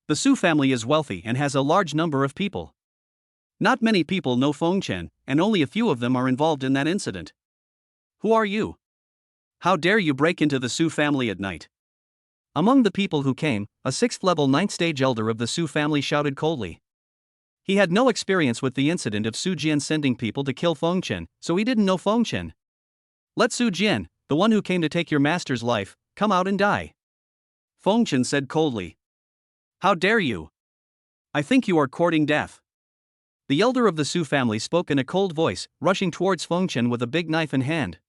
The Su family is wealthy and has a large number of people. Not many people know Fengchen, and only a few of them are involved in that incident. Who are you? How dare you break into the Su family at night? Among the people who came, a 6th level 9th stage elder of the Su family shouted coldly. He had no experience with the incident of Su Jian sending people to kill Fengchen, so he didn't know Fengchen. Let Su Jian, the one who came to take your master's life, come out and die. Fengchen said coldly. How dare you? I think you are courting death. The elder of the Su family spoke in a cold voice, rushing towards Fengchen with a big knife in hand.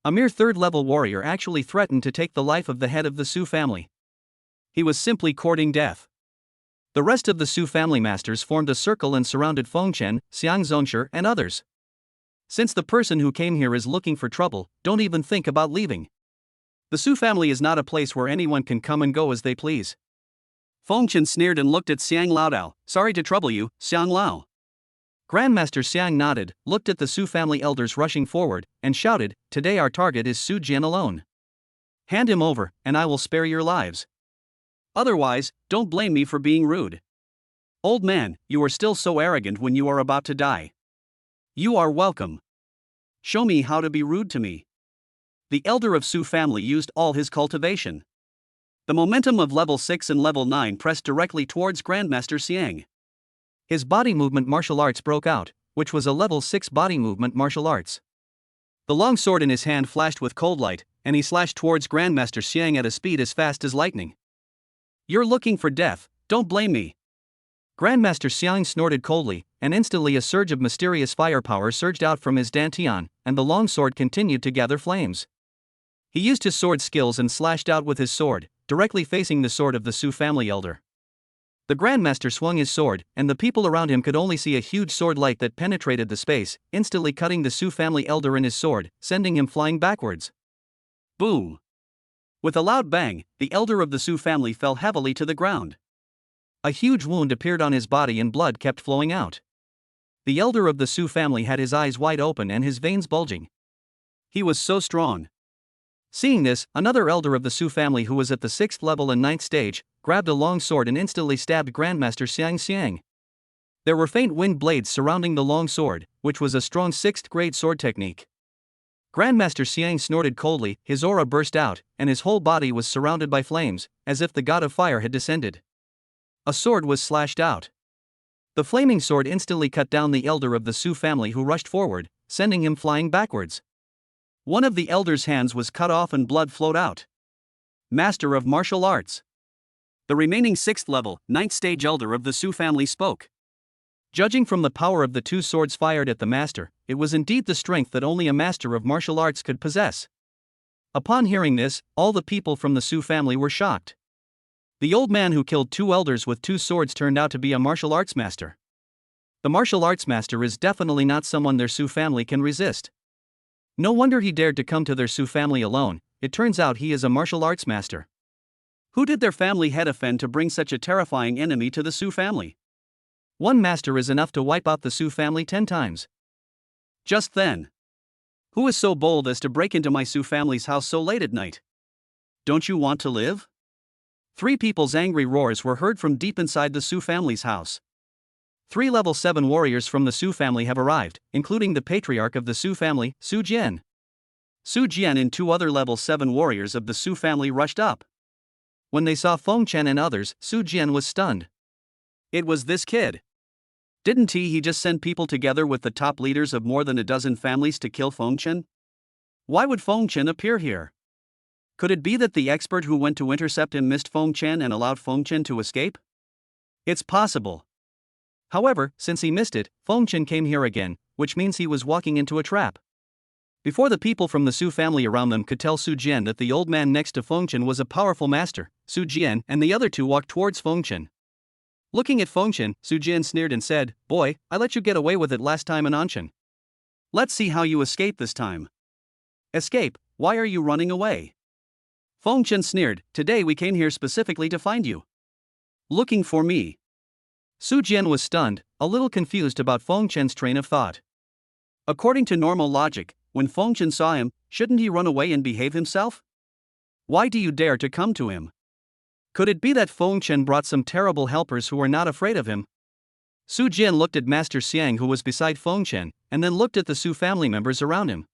A mere 3rd-level warrior actually threatened to take the life of the head of the Su family. He was simply courting death. The rest of the Su family masters formed a circle and surrounded Fengchen, Xiang Zongshi, and others. Since the person who came here is looking for trouble, don't even think about leaving. The Su family is not a place where anyone can come and go as they please. Fengchen sneered and looked at Xiang Laodao. Sorry to trouble you, Xiang Lao. Grandmaster Xiang nodded, looked at the Su family elders rushing forward, and shouted, Today our target is Su Jian alone. Hand him over, and I will spare your lives. Otherwise, don't blame me for being rude. Old man, you are still so arrogant when you are about to die. You are welcome. Show me how to be rude to me. The elder of Su family used all his cultivation. The momentum of level 6 and level 9 pressed directly towards Grandmaster Xiang. His body movement martial arts broke out, which was a level 6 body movement martial arts. The long sword in his hand flashed with cold light, and he slashed towards Grandmaster Xiang at a speed as fast as lightning. You're looking for death, don't blame me. Grandmaster Xiang snorted coldly, and instantly a surge of mysterious firepower surged out from his dantian, and the long sword continued to gather flames. He used his sword skills and slashed out with his sword, directly facing the sword of the Su family elder. The Grandmaster swung his sword, and the people around him could only see a huge sword light that penetrated the space, instantly cutting the Su family elder in his sword, sending him flying backwards. Boom! With a loud bang, the elder of the Su family fell heavily to the ground. A huge wound appeared on his body and blood kept flowing out. The elder of the Su family had his eyes wide open and his veins bulging. He was so strong. Seeing this, another elder of the Su family who was at the 6th level and 9th stage, grabbed a long sword and instantly stabbed Grandmaster Xiang. There were faint wind blades surrounding the long sword, which was a strong 6th grade sword technique. Grandmaster Xiang snorted coldly, his aura burst out, and his whole body was surrounded by flames, as if the god of fire had descended. A sword was slashed out. The flaming sword instantly cut down the elder of the Su family who rushed forward, sending him flying backwards. One of the elder's hands was cut off and blood flowed out. Master of Martial Arts. The remaining 6th level, 9th stage elder of the Su family spoke. Judging from the power of the 2 swords fired at the master, it was indeed the strength that only a master of martial arts could possess. Upon hearing this, all the people from the Su family were shocked. The old man who killed 2 elders with 2 swords turned out to be a martial arts master. The martial arts master is definitely not someone their Su family can resist. No wonder he dared to come to their Su family alone. It turns out he is a martial arts master. Who did their family head offend to bring such a terrifying enemy to the Su family? One master is enough to wipe out the Su family 10 times. Just then. Who is so bold as to break into my Su family's house so late at night? Don't you want to live? 3 people's angry roars were heard from deep inside the Su family's house. 3 level 7 warriors from the Su family have arrived, including the patriarch of the Su family, Su Jian. Su Jian and 2 other level 7 warriors of the Su family rushed up. When they saw Feng Chen and others, Su Jian was stunned. It was this kid. Didn't he just send people together with the top leaders of more than a dozen families to kill Feng Chen? Why would Feng Chen appear here? Could it be that the expert who went to intercept him missed Feng Chen and allowed Feng Chen to escape? It's possible. However, since he missed it, Feng Chen came here again, which means he was walking into a trap. Before the people from the Su family around them could tell Su Jian that the old man next to Feng Chen was a powerful master, Su Jian and the other 2 walked towards Feng Chen. Looking at Feng Chen, Su Jian sneered and said, "Boy, I let you get away with it last time in Anshan. Let's see how you escape this time." "Escape? Why are you running away?" Feng Chen sneered, "Today we came here specifically to find you." "Looking for me?" Su Jian was stunned, a little confused about Feng Chen's train of thought. According to normal logic, when Feng Chen saw him, shouldn't he run away and behave himself? Why do you dare to come to him? Could it be that Feng Chen brought some terrible helpers who are not afraid of him? Su Jian looked at Master Xiang who was beside Feng Chen, and then looked at the Su family members around him.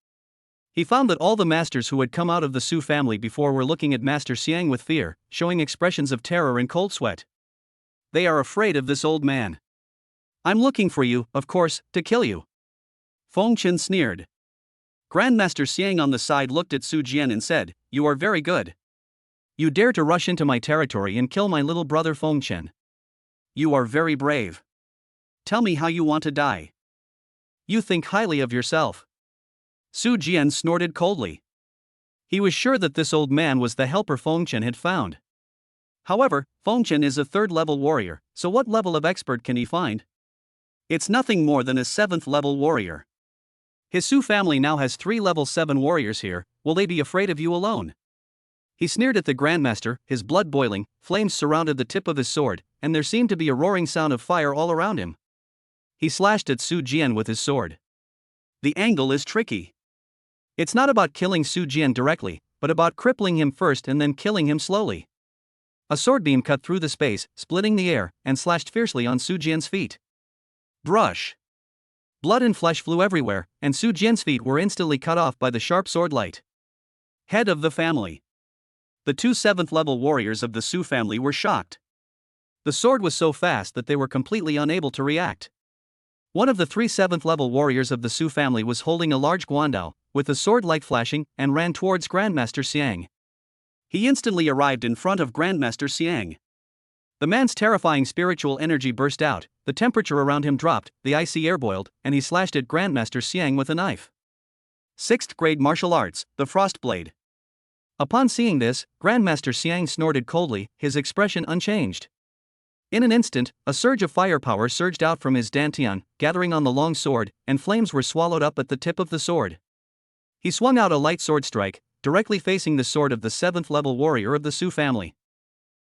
He found that all the masters who had come out of the Su family before were looking at Master Xiang with fear, showing expressions of terror and cold sweat. They are afraid of this old man. "I'm looking for you, of course, to kill you." Feng Chen sneered. Grandmaster Xiang on the side looked at Su Jian and said, "You are very good. You dare to rush into my territory and kill my little brother Feng Chen. You are very brave. Tell me how you want to die. You think highly of yourself." Su Jian snorted coldly. He was sure that this old man was the helper Feng Chen had found. However, Feng Chen is a 3rd level warrior, so what level of expert can he find? It's nothing more than a 7th level warrior. His Su family now has 3 level 7 warriors here. Will they be afraid of you alone? He sneered at the Grandmaster, his blood boiling, flames surrounded the tip of his sword, and there seemed to be a roaring sound of fire all around him. He slashed at Su Jian with his sword. The angle is tricky. It's not about killing Su Jian directly, but about crippling him first and then killing him slowly. A sword beam cut through the space, splitting the air, and slashed fiercely on Su Jian's feet. Brush! Blood and flesh flew everywhere, and Su Jian's feet were instantly cut off by the sharp sword light. Head of the family. The 2 7th level warriors of the Su family were shocked. The sword was so fast that they were completely unable to react. One of the 3 7th level warriors of the Su family was holding a large guandao, with the sword light flashing, and ran towards Grandmaster Xiang. He instantly arrived in front of Grandmaster Xiang. The man's terrifying spiritual energy burst out, the temperature around him dropped, the icy air boiled, and he slashed at Grandmaster Xiang with a knife. 6th grade martial arts, the Frost Blade. Upon seeing this, Grandmaster Xiang snorted coldly, his expression unchanged. In an instant, a surge of firepower surged out from his dantian, gathering on the long sword, and flames were swallowed up at the tip of the sword. He swung out a light sword strike, directly facing the sword of the 7th level warrior of the Su family.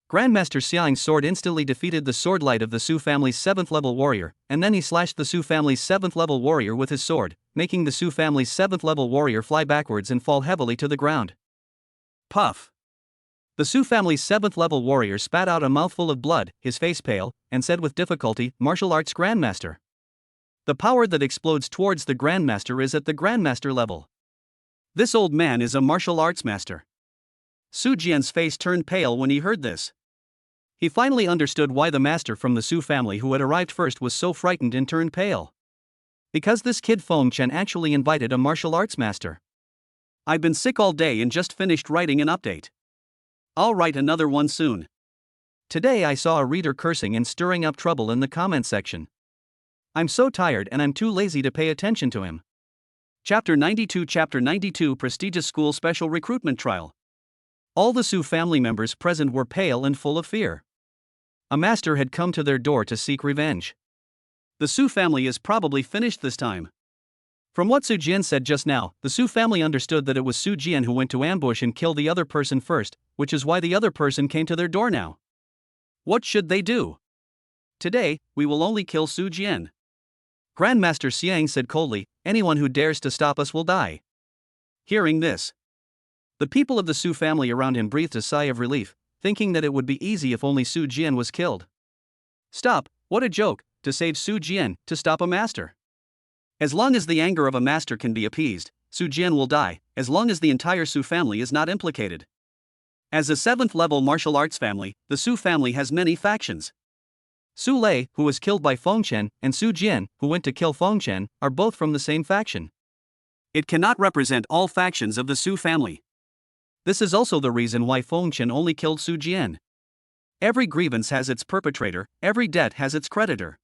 Grandmaster Xiang's sword instantly defeated the sword light of the Su family's 7th level warrior, and then he slashed the Su family's 7th level warrior with his sword, making the Su family's 7th level warrior fly backwards and fall heavily to the ground. Puff! The Su family's 7th level warrior spat out a mouthful of blood, his face pale, and said with difficulty, "Martial arts Grandmaster. The power that explodes towards the Grandmaster is at the Grandmaster level. This old man is a martial arts master." Su Jian's face turned pale when he heard this. He finally understood why the master from the Su family who had arrived first was so frightened and turned pale. Because this kid Feng Chen actually invited a martial arts master. "I've been sick all day and just finished writing an update. I'll write another one soon. Today I saw a reader cursing and stirring up trouble in the comment section. I'm so tired and I'm too lazy to pay attention to him." Chapter 92 Prestigious School Special Recruitment Trial. All the Su family members present were pale and full of fear. A master had come to their door to seek revenge. The Su family is probably finished this time. From what Su Jian said just now, the Su family understood that it was Su Jian who went to ambush and kill the other person first, which is why the other person came to their door now. What should they do? "Today, we will only kill Su Jian." Grandmaster Xiang said coldly, "Anyone who dares to stop us will die." Hearing this, the people of the Su family around him breathed a sigh of relief, thinking that it would be easy if only Su Jian was killed. Stop, what a joke, to save Su Jian, to stop a master. As long as the anger of a master can be appeased, Su Jian will die, as long as the entire Su family is not implicated. As a 7th level martial arts family, the Su family has many factions. Su Lei, who was killed by Feng Chen, and Su Jian, who went to kill Feng Chen, are both from the same faction. It cannot represent all factions of the Su family. This is also the reason why Feng Chen only killed Su Jian. Every grievance has its perpetrator, every debt has its creditor.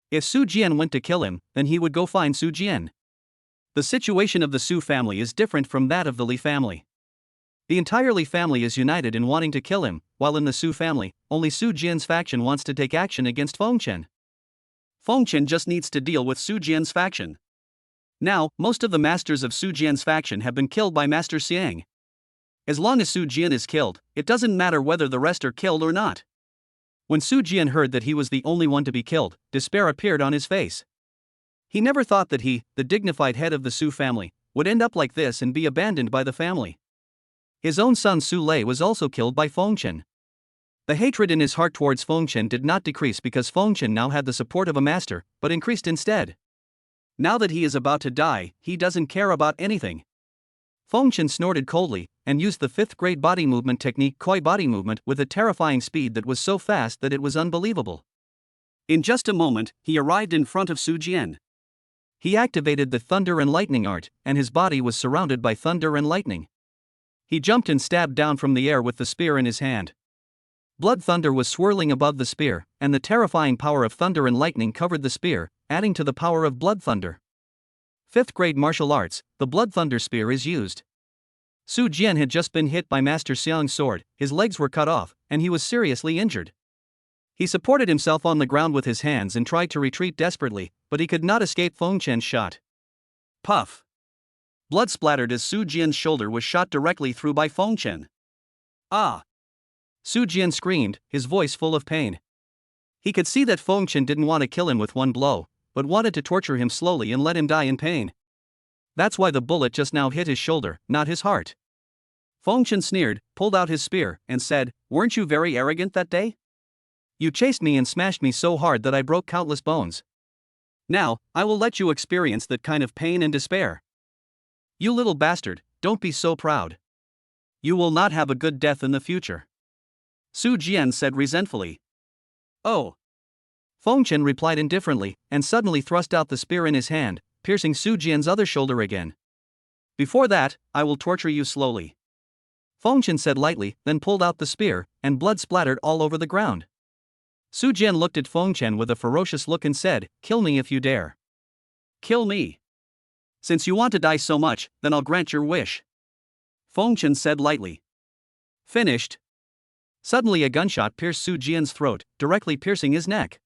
If Su Jian went to kill him, then he would go find Su Jian. The situation of the Su family is different from that of the Li family. The entire Li family is united in wanting to kill him, while in the Su family, only Su Jian's faction wants to take action against Feng Chen. Feng Chen just needs to deal with Su Jian's faction. Now, most of the masters of Su Jian's faction have been killed by Master Xiang. As long as Su Jian is killed, it doesn't matter whether the rest are killed or not. When Su Jian heard that he was the only one to be killed, despair appeared on his face. He never thought that he, the dignified head of the Su family, would end up like this and be abandoned by the family. His own son Su Lei was also killed by Feng Chen. The hatred in his heart towards Feng Chen did not decrease because Feng Chen now had the support of a master, but increased instead. Now that he is about to die, he doesn't care about anything. Feng Chen snorted coldly, and used the 5th grade body movement technique Koi body movement with a terrifying speed that was so fast that it was unbelievable. In just a moment, he arrived in front of Su Jian. He activated the thunder and lightning art, and his body was surrounded by thunder and lightning. He jumped and stabbed down from the air with the spear in his hand. Blood thunder was swirling above the spear, and the terrifying power of thunder and lightning covered the spear, adding to the power of blood thunder. 5th grade martial arts, the blood thunder spear is used. Su Jian had just been hit by Master Xiang's sword, his legs were cut off, and he was seriously injured. He supported himself on the ground with his hands and tried to retreat desperately, but he could not escape Feng Chen's shot. Puff! Blood splattered as Su Jian's shoulder was shot directly through by Feng Chen. Ah! Su Jian screamed, his voice full of pain. He could see that Feng Chen didn't want to kill him with one blow, but wanted to torture him slowly and let him die in pain. That's why the bullet just now hit his shoulder, not his heart. Feng Chen sneered, pulled out his spear, and said, "Weren't you very arrogant that day? You chased me and smashed me so hard that I broke countless bones. Now, I will let you experience that kind of pain and despair. You little bastard, don't be so proud. You will not have a good death in the future." Su Jian said resentfully. "Oh." Feng Chen replied indifferently, and suddenly thrust out the spear in his hand, piercing Su Jian's other shoulder again. "Before that, I will torture you slowly." Feng Chen said lightly, then pulled out the spear, and blood splattered all over the ground. Su Jian looked at Feng Chen with a ferocious look and said, "Kill me if you dare." "Kill me? Since you want to die so much, then I'll grant your wish," Feng Chen said lightly. Finished. Suddenly a gunshot pierced Su Jian's throat, directly piercing his neck.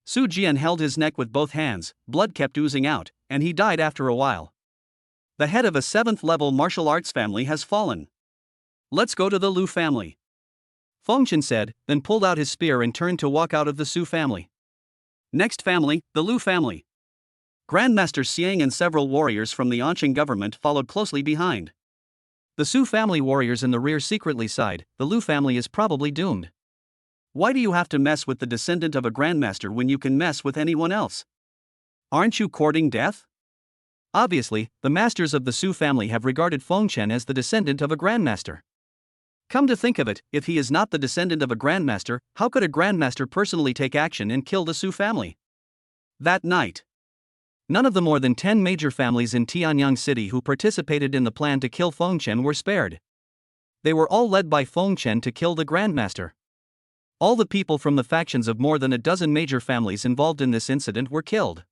Su Jian held his neck with both hands, blood kept oozing out, and he died after a while. The head of a 7th-level martial arts family has fallen. Let's go to the Lu family, Fengchen said, then pulled out his spear and turned to walk out of the Su family. Next family, the Lu family. Grandmaster Xiang and several warriors from the Anqing government followed closely behind. The Su family warriors in the rear secretly sighed, the Lu family is probably doomed. Why do you have to mess with the descendant of a grandmaster when you can mess with anyone else? Aren't you courting death? Obviously, the masters of the Su family have regarded Fengchen as the descendant of a grandmaster. Come to think of it, if he is not the descendant of a grandmaster, how could a grandmaster personally take action and kill the Su family? That night, none of the more than 10 major families in Tianyang City who participated in the plan to kill Fengchen were spared. They were all led by Fengchen to kill the grandmaster. All the people from the factions of more than a dozen major families involved in this incident were killed.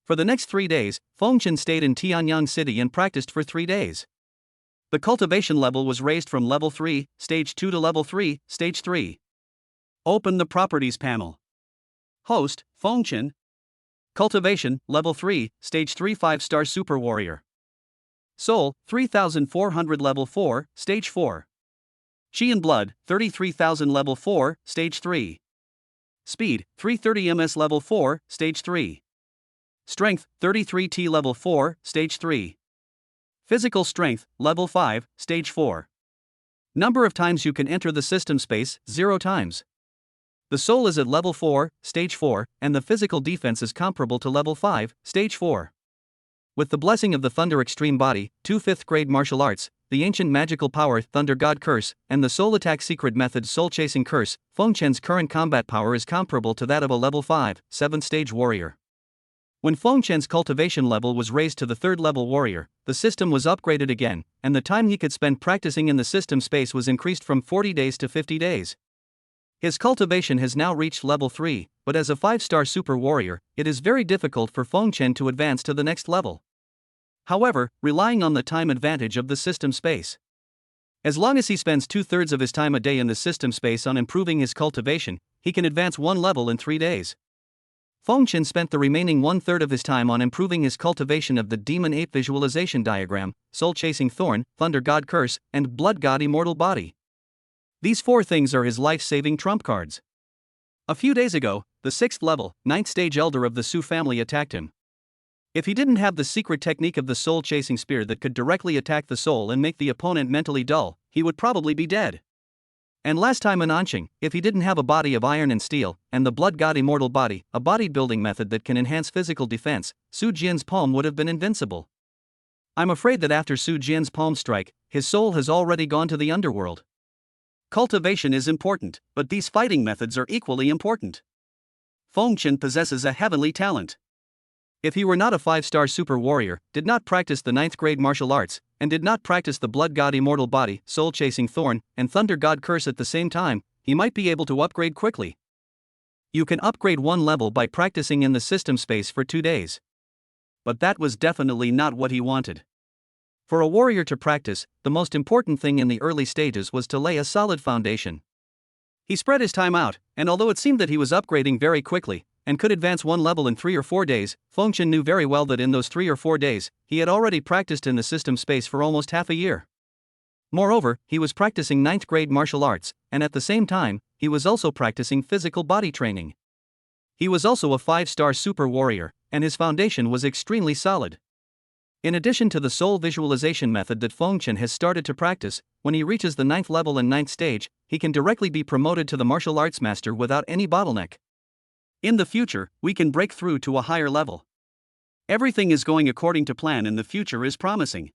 For the next 3 days, Fengchen stayed in Tianyang City and practiced for 3 days. The cultivation level was raised from level 3, stage 2 to level 3, stage 3. Open the properties panel. Host, Fengchen. Cultivation, level 3, stage 3 5-star super warrior. Soul, 3400 level 4, stage 4. Chi and blood, 33,000 level 4, stage 3. Speed, 330 ms level 4, stage 3. Strength, 33T level 4, stage 3. Physical strength, level 5, stage 4. Number of times you can enter the system space, 0 times. The soul is at level 4, stage 4, and the physical defense is comparable to level 5, stage 4. With the blessing of the Thunder Extreme Body, 2 5th grade martial arts, the ancient magical power Thunder God Curse, and the soul attack secret method Soul Chasing Curse, Fengchen's current combat power is comparable to that of a level 5, 7th stage warrior. When Fengchen's cultivation level was raised to the 3rd level warrior, the system was upgraded again, and the time he could spend practicing in the system space was increased from 40 days to 50 days. His cultivation has now reached level 3, but as a 5-star super warrior, it is very difficult for Fengchen to advance to the next level. However, relying on the time advantage of the system space. As long as he spends 2/3 of his time a day in the system space on improving his cultivation, he can advance 1 level in 3 days. Fengchen spent the remaining 1/3 of his time on improving his cultivation of the Demon Ape Visualization Diagram, Soul Chasing Thorn, Thunder God Curse, and Blood God Immortal Body. These 4 things are his life-saving trump cards. A few days ago, the 6th level, 9th stage elder of the Su family attacked him. If he didn't have the secret technique of the Soul Chasing Spear that could directly attack the soul and make the opponent mentally dull, he would probably be dead. And last time in Anqing, if he didn't have a body of iron and steel, and the Blood God Immortal Body, a body building method that can enhance physical defense, Su Jian's palm would have been invincible. I'm afraid that after Su Jian's palm strike, his soul has already gone to the underworld. Cultivation is important, but these fighting methods are equally important. Fengchen possesses a heavenly talent. If he were not a 5-star super warrior, did not practice the 9th grade martial arts, and did not practice the Blood God Immortal Body, Soul Chasing Thorn, and Thunder God Curse at the same time, he might be able to upgrade quickly. You can upgrade 1 level by practicing in the system space for 2 days. But that was definitely not what he wanted. For a warrior to practice, the most important thing in the early stages was to lay a solid foundation. He spread his time out, and although it seemed that he was upgrading very quickly, and could advance 1 level in 3 or 4 days, Fengchen knew very well that in those 3 or 4 days, he had already practiced in the system space for almost half a year. Moreover, he was practicing 9th grade martial arts, and at the same time, he was also practicing physical body training. He was also a 5-star super warrior, and his foundation was extremely solid. In addition to the soul visualization method that Fengchen has started to practice, when he reaches the 9th level and 9th stage, he can directly be promoted to the martial arts master without any bottleneck. In the future, we can break through to a higher level. Everything is going according to plan and the future is promising.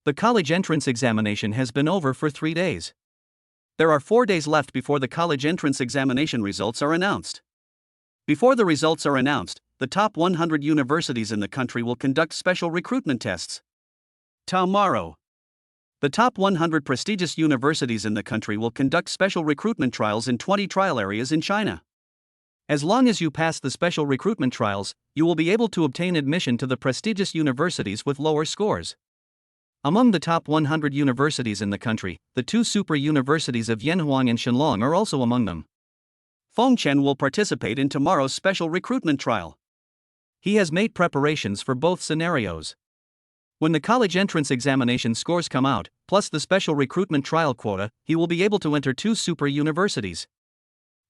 The college entrance examination has been over for 3 days. There are 4 days left before the college entrance examination results are announced. Before the results are announced, the top 100 universities in the country will conduct special recruitment tests. Tomorrow, the top 100 prestigious universities in the country will conduct special recruitment trials in 20 trial areas in China. As long as you pass the special recruitment trials, you will be able to obtain admission to the prestigious universities with lower scores. Among the top 100 universities in the country, the two super universities of Yanhuang and Shenlong are also among them. Feng Chen will participate in tomorrow's special recruitment trial. He has made preparations for both scenarios. When the college entrance examination scores come out, plus the special recruitment trial quota, he will be able to enter two super universities.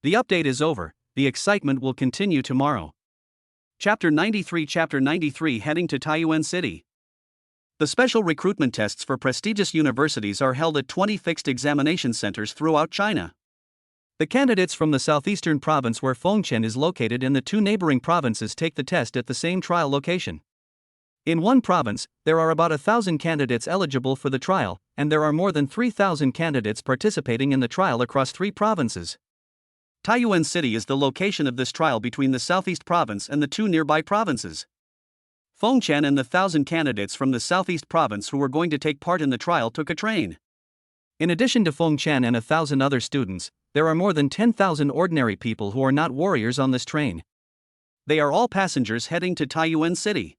The update is over, the excitement will continue tomorrow. Chapter 93 Heading to Taiyuan City. The special recruitment tests for prestigious universities are held at 20 fixed examination centers throughout China. The candidates from the southeastern province where Feng Chen is located and the two neighboring provinces take the test at the same trial location. In one province, there are about 1,000 candidates eligible for the trial, and there are more than 3,000 candidates participating in the trial across 3 provinces. Taiyuan City is the location of this trial between the southeast province and the 2 nearby provinces. Feng Chen and the 1,000 candidates from the southeast province who were going to take part in the trial took a train. In addition to Feng Chen and 1,000 other students, there are more than 10,000 ordinary people who are not warriors on this train. They are all passengers heading to Taiyuan City.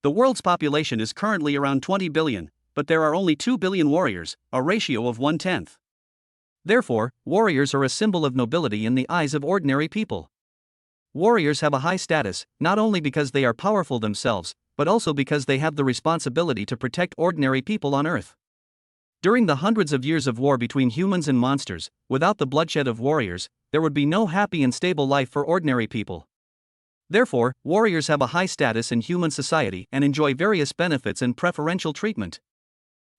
The world's population is currently around 20 billion, but there are only 2 billion warriors, a ratio of 1/10. Therefore, warriors are a symbol of nobility in the eyes of ordinary people. Warriors have a high status, not only because they are powerful themselves, but also because they have the responsibility to protect ordinary people on Earth. During the hundreds of years of war between humans and monsters, without the bloodshed of warriors, there would be no happy and stable life for ordinary people. Therefore, warriors have a high status in human society and enjoy various benefits and preferential treatment.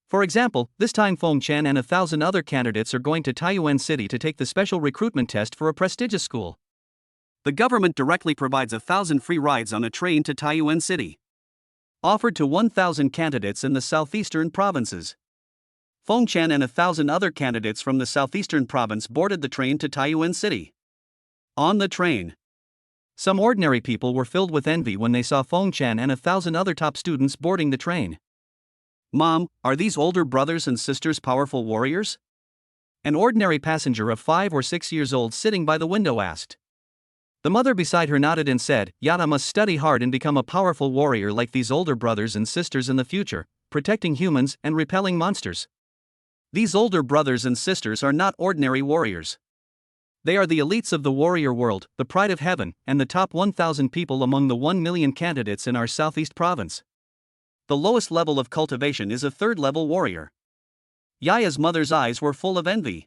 For example, this time Feng Chen and 1,000 other candidates are going to Taiyuan City to take the special recruitment test for a prestigious school. The government directly provides 1,000 free rides on a train to Taiyuan City, offered to 1,000 candidates in the southeastern provinces. Feng Chen and 1,000 other candidates from the southeastern province boarded the train to Taiyuan City. On the train, some ordinary people were filled with envy when they saw Feng Chen and 1,000 other top students boarding the train. "Mom, are these older brothers and sisters powerful warriors?" An ordinary passenger of 5 or 6 years old sitting by the window asked. The mother beside her nodded and said, "Yada must study hard and become a powerful warrior like these older brothers and sisters in the future, protecting humans and repelling monsters." These older brothers and sisters are not ordinary warriors. They are the elites of the warrior world, the pride of heaven, and the top 1,000 people among the 1 million candidates in our southeast province. The lowest level of cultivation is a 3rd-level warrior. Yaya's mother's eyes were full of envy.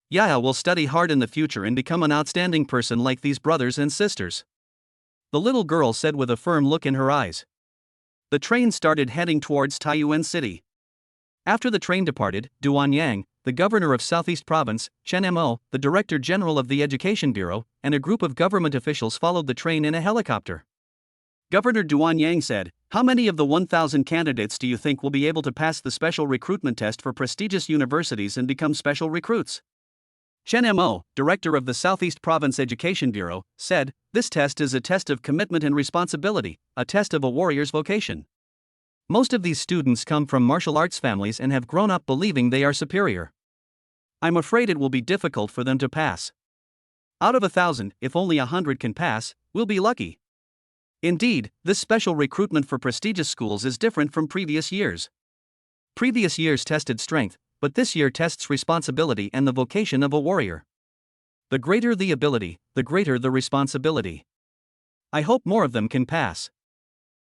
Yaya will study hard in the future and become an outstanding person like these brothers and sisters, the little girl said with a firm look in her eyes. The train started heading towards Taiyuan City. After the train departed, Duan Yang, the governor of Southeast Province, Chen Mo, the director general of the Education Bureau, and a group of government officials followed the train in a helicopter. Governor Duan Yang said, "How many of the 1,000 candidates do you think will be able to pass the special recruitment test for prestigious universities and become special recruits?" Chen Mo, director of the Southeast Province Education Bureau, said, "This test is a test of commitment and responsibility, a test of a warrior's vocation. Most of these students come from martial arts families and have grown up believing they are superior. I'm afraid it will be difficult for them to pass. Out of 1,000, if only 100 can pass, we'll be lucky." Indeed, this special recruitment for prestigious schools is different from previous years. Previous years tested strength, but this year tests responsibility and the vocation of a warrior. The greater the ability, the greater the responsibility. I hope more of them can pass.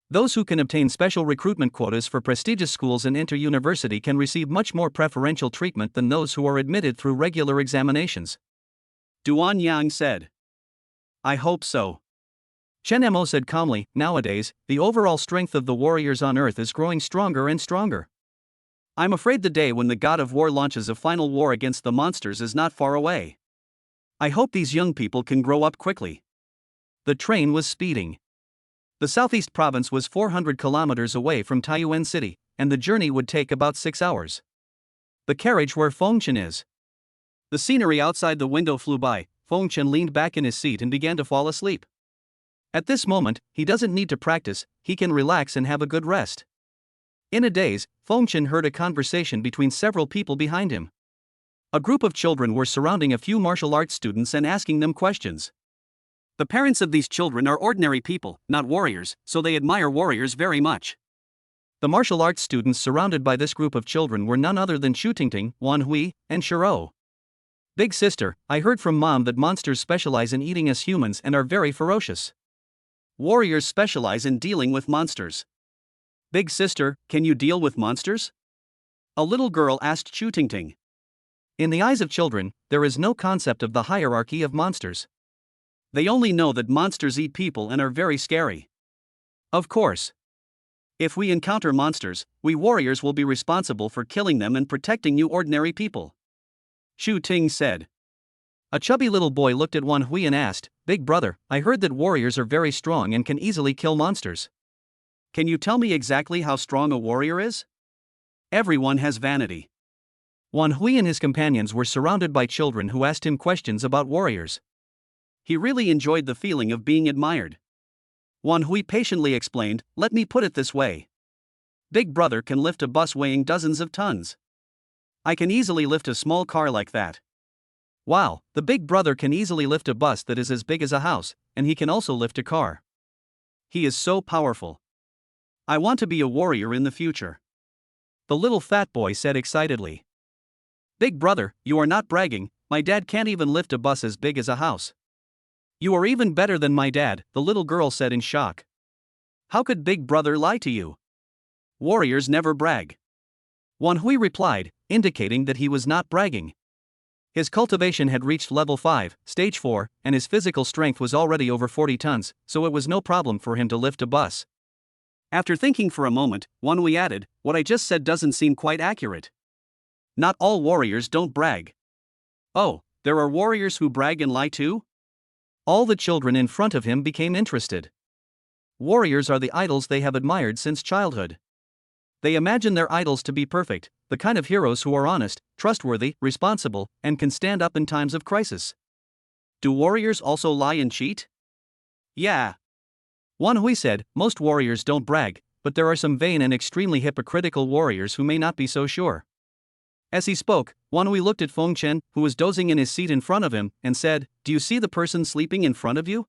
Those who can obtain special recruitment quotas for prestigious schools and enter university can receive much more preferential treatment than those who are admitted through regular examinations. Duan Yang said. "I hope so." Chen Mo said calmly, "Nowadays, the overall strength of the warriors on Earth is growing stronger and stronger. I'm afraid the day when the god of war launches a final war against the monsters is not far away. I hope these young people can grow up quickly." The train was speeding. The southeast province was 400 kilometers away from Taiyuan City, and the journey would take about 6 hours. The carriage where Feng Chen is. The scenery outside the window flew by. Feng Chen leaned back in his seat and began to fall asleep. At this moment, he doesn't need to practice, he can relax and have a good rest. In a daze, Feng Chen heard a conversation between several people behind him. A group of children were surrounding a few martial arts students and asking them questions. The parents of these children are ordinary people, not warriors, so they admire warriors very much. The martial arts students surrounded by this group of children were none other than Shu Tingting, Wan Hui, and Shiro. Big sister, I heard from mom that monsters specialize in eating us humans and are very ferocious. Warriors specialize in dealing with monsters. Big sister, can you deal with monsters? A little girl asked Shu Tingting. In the eyes of children, there is no concept of the hierarchy of monsters. They only know that monsters eat people and are very scary. Of course. If we encounter monsters, we warriors will be responsible for killing them and protecting you ordinary people. Shu Ting said. A chubby little boy looked at Wan Hui and asked, Big brother, I heard that warriors are very strong and can easily kill monsters. Can you tell me exactly how strong a warrior is? Everyone has vanity. Wan Hui and his companions were surrounded by children who asked him questions about warriors. He really enjoyed the feeling of being admired. Wan Hui patiently explained, let me put it this way. Big brother can lift a bus weighing dozens of tons. I can easily lift a small car like that. Wow, the big brother can easily lift a bus that is as big as a house, and he can also lift a car. He is so powerful. I want to be a warrior in the future. The little fat boy said excitedly. Big brother, you are not bragging, my dad can't even lift a bus as big as a house. You are even better than my dad, the little girl said in shock. How could big brother lie to you? Warriors never brag. Wan Hui replied, indicating that he was not bragging. His cultivation had reached level 5, stage 4, and his physical strength was already over 40 tons, so it was no problem for him to lift a bus. After thinking for a moment, Wan Hui added, what I just said doesn't seem quite accurate. Not all warriors don't brag. Oh, there are warriors who brag and lie too? All the children in front of him became interested. Warriors are the idols they have admired since childhood. They imagine their idols to be perfect, the kind of heroes who are honest, trustworthy, responsible, and can stand up in times of crisis. Do warriors also lie and cheat? Yeah. Wan Hui said, most warriors don't brag, but there are some vain and extremely hypocritical warriors who may not be so sure. As he spoke, Wan Hui looked at Feng Chen, who was dozing in his seat in front of him, and said, do you see the person sleeping in front of you?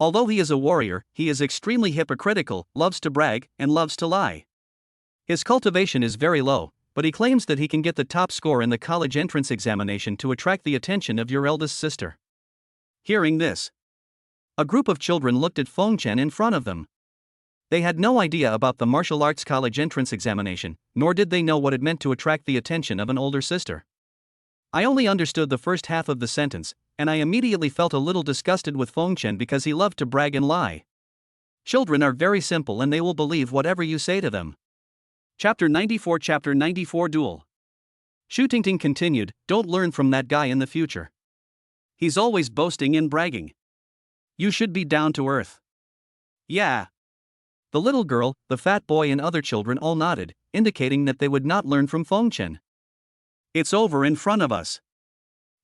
Although he is a warrior, he is extremely hypocritical, loves to brag, and loves to lie. His cultivation is very low, but he claims that he can get the top score in the college entrance examination to attract the attention of your eldest sister. Hearing this, a group of children looked at Feng Chen in front of them. They had no idea about the martial arts college entrance examination, nor did they know what it meant to attract the attention of an older sister. I only understood the first half of the sentence, and I immediately felt a little disgusted with Feng Chen because he loved to brag and lie. Children are very simple and they will believe whatever you say to them. Chapter 94 Duel. Shu Tingting continued, don't learn from that guy in the future. He's always boasting and bragging. You should be down to earth. Yeah. The little girl, the fat boy and other children all nodded, indicating that they would not learn from Feng Chen. It's over in front of us.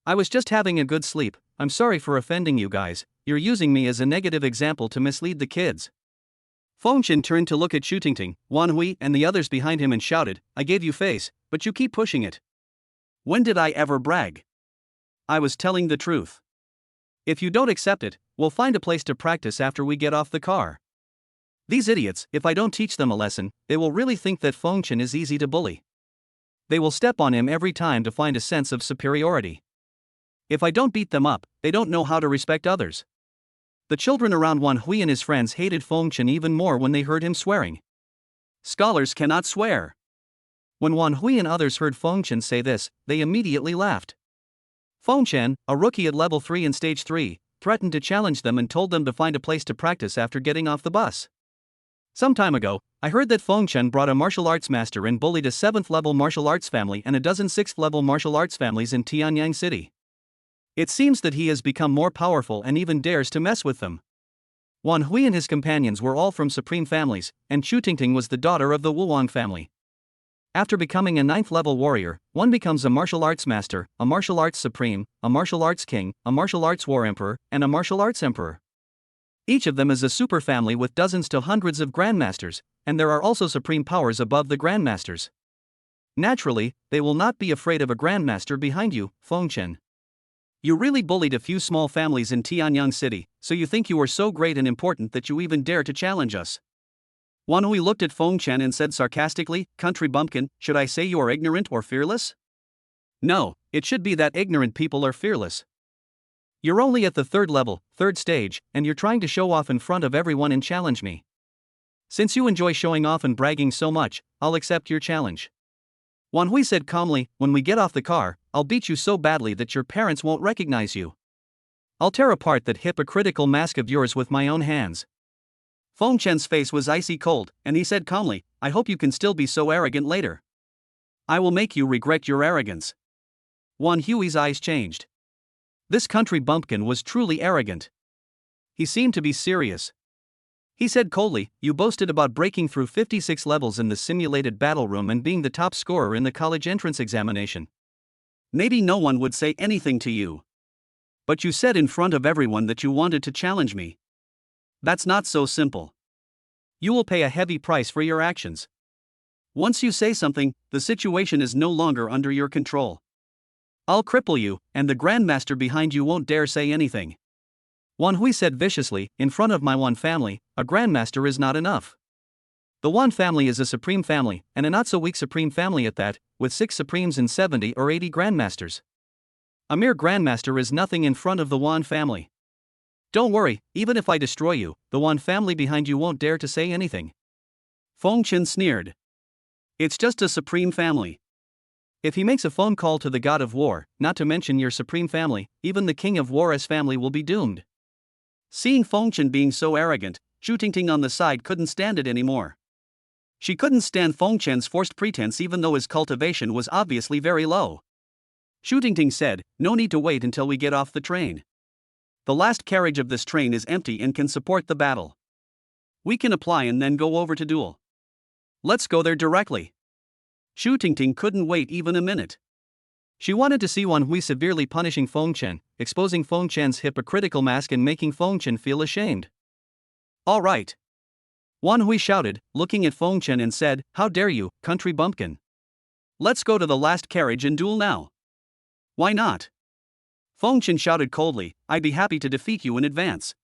I was just having a good sleep, I'm sorry for offending you guys, you're using me as a negative example to mislead the kids. Feng Chen turned to look at Shu Tingting, Wan Hui and the others behind him and shouted, I gave you face, but you keep pushing it. When did I ever brag? I was telling the truth. If you don't accept it, we'll find a place to practice after we get off the car. These idiots, if I don't teach them a lesson, they will really think that Feng Chen is easy to bully. They will step on him every time to find a sense of superiority. If I don't beat them up, they don't know how to respect others. The children around Wan Hui and his friends hated Feng Chen even more when they heard him swearing. Scholars cannot swear. When Wan Hui and others heard Feng Chen say this, they immediately laughed. Feng Chen, a rookie at level 3 in stage 3, threatened to challenge them and told them to find a place to practice after getting off the bus. Some time ago, I heard that Feng Chen brought a martial arts master and bullied a 7th level martial arts family and a dozen 6th level martial arts families in Tianyang City. It seems that he has become more powerful and even dares to mess with them. Wan Hui and his companions were all from supreme families, and Shu Tingting was the daughter of the Wuwang family. After becoming a 9th level warrior, one becomes a martial arts master, a martial arts supreme, a martial arts king, a martial arts war emperor, and a martial arts emperor. Each of them is a super family with dozens to hundreds of grandmasters, and there are also supreme powers above the grandmasters. Naturally, they will not be afraid of a grandmaster behind you, Feng Chen. You really bullied a few small families in Tianyang City, so you think you are so great and important that you even dare to challenge us. Wan Hui looked at Feng Chen and said sarcastically, "Country bumpkin, should I say you are ignorant or fearless?" "No, it should be that ignorant people are fearless. You're only at the third level, third stage, and you're trying to show off in front of everyone and challenge me. Since you enjoy showing off and bragging so much, I'll accept your challenge." Wan Hui said calmly, "When we get off the car, I'll beat you so badly that your parents won't recognize you. I'll tear apart that hypocritical mask of yours with my own hands." Feng Chen's face was icy cold, and he said calmly, "I hope you can still be so arrogant later. I will make you regret your arrogance." Wan Hui's eyes changed. This country bumpkin was truly arrogant. He seemed to be serious. He said coldly, "You boasted about breaking through 56 levels in the simulated battle room and being the top scorer in the college entrance examination. Maybe no one would say anything to you. But you said in front of everyone that you wanted to challenge me. That's not so simple. You will pay a heavy price for your actions. Once you say something, the situation is no longer under your control. I'll cripple you, and the grandmaster behind you won't dare say anything." Wan Hui said viciously, "In front of my Wan family, a grandmaster is not enough. The Wan family is a supreme family, and a not-so-weak supreme family at that, with 6 supremes and 70 or 80 grandmasters. A mere grandmaster is nothing in front of the Wan family. Don't worry, even if I destroy you, the Wan family behind you won't dare to say anything." Feng Chen sneered. "It's just a supreme family. If he makes a phone call to the god of war, not to mention your supreme family, even the king of war's family will be doomed." Seeing Feng Chen being so arrogant, Zhu Tingting on the side couldn't stand it anymore. She couldn't stand Feng Chen's forced pretense even though his cultivation was obviously very low. Zhu Tingting said, "No need to wait until we get off the train. The last carriage of this train is empty and can support the battle. We can apply and then go over to duel. Let's go there directly." Zhu Tingting couldn't wait even a minute. She wanted to see Wan Hui severely punishing Feng Chen, exposing Feng Chen's hypocritical mask and making Feng Chen feel ashamed. "All right." Wan Hui shouted, looking at Feng Chen and said, "How dare you, country bumpkin. Let's go to the last carriage and duel now." "Why not?" Feng Chen shouted coldly, "I'd be happy to defeat you in advance."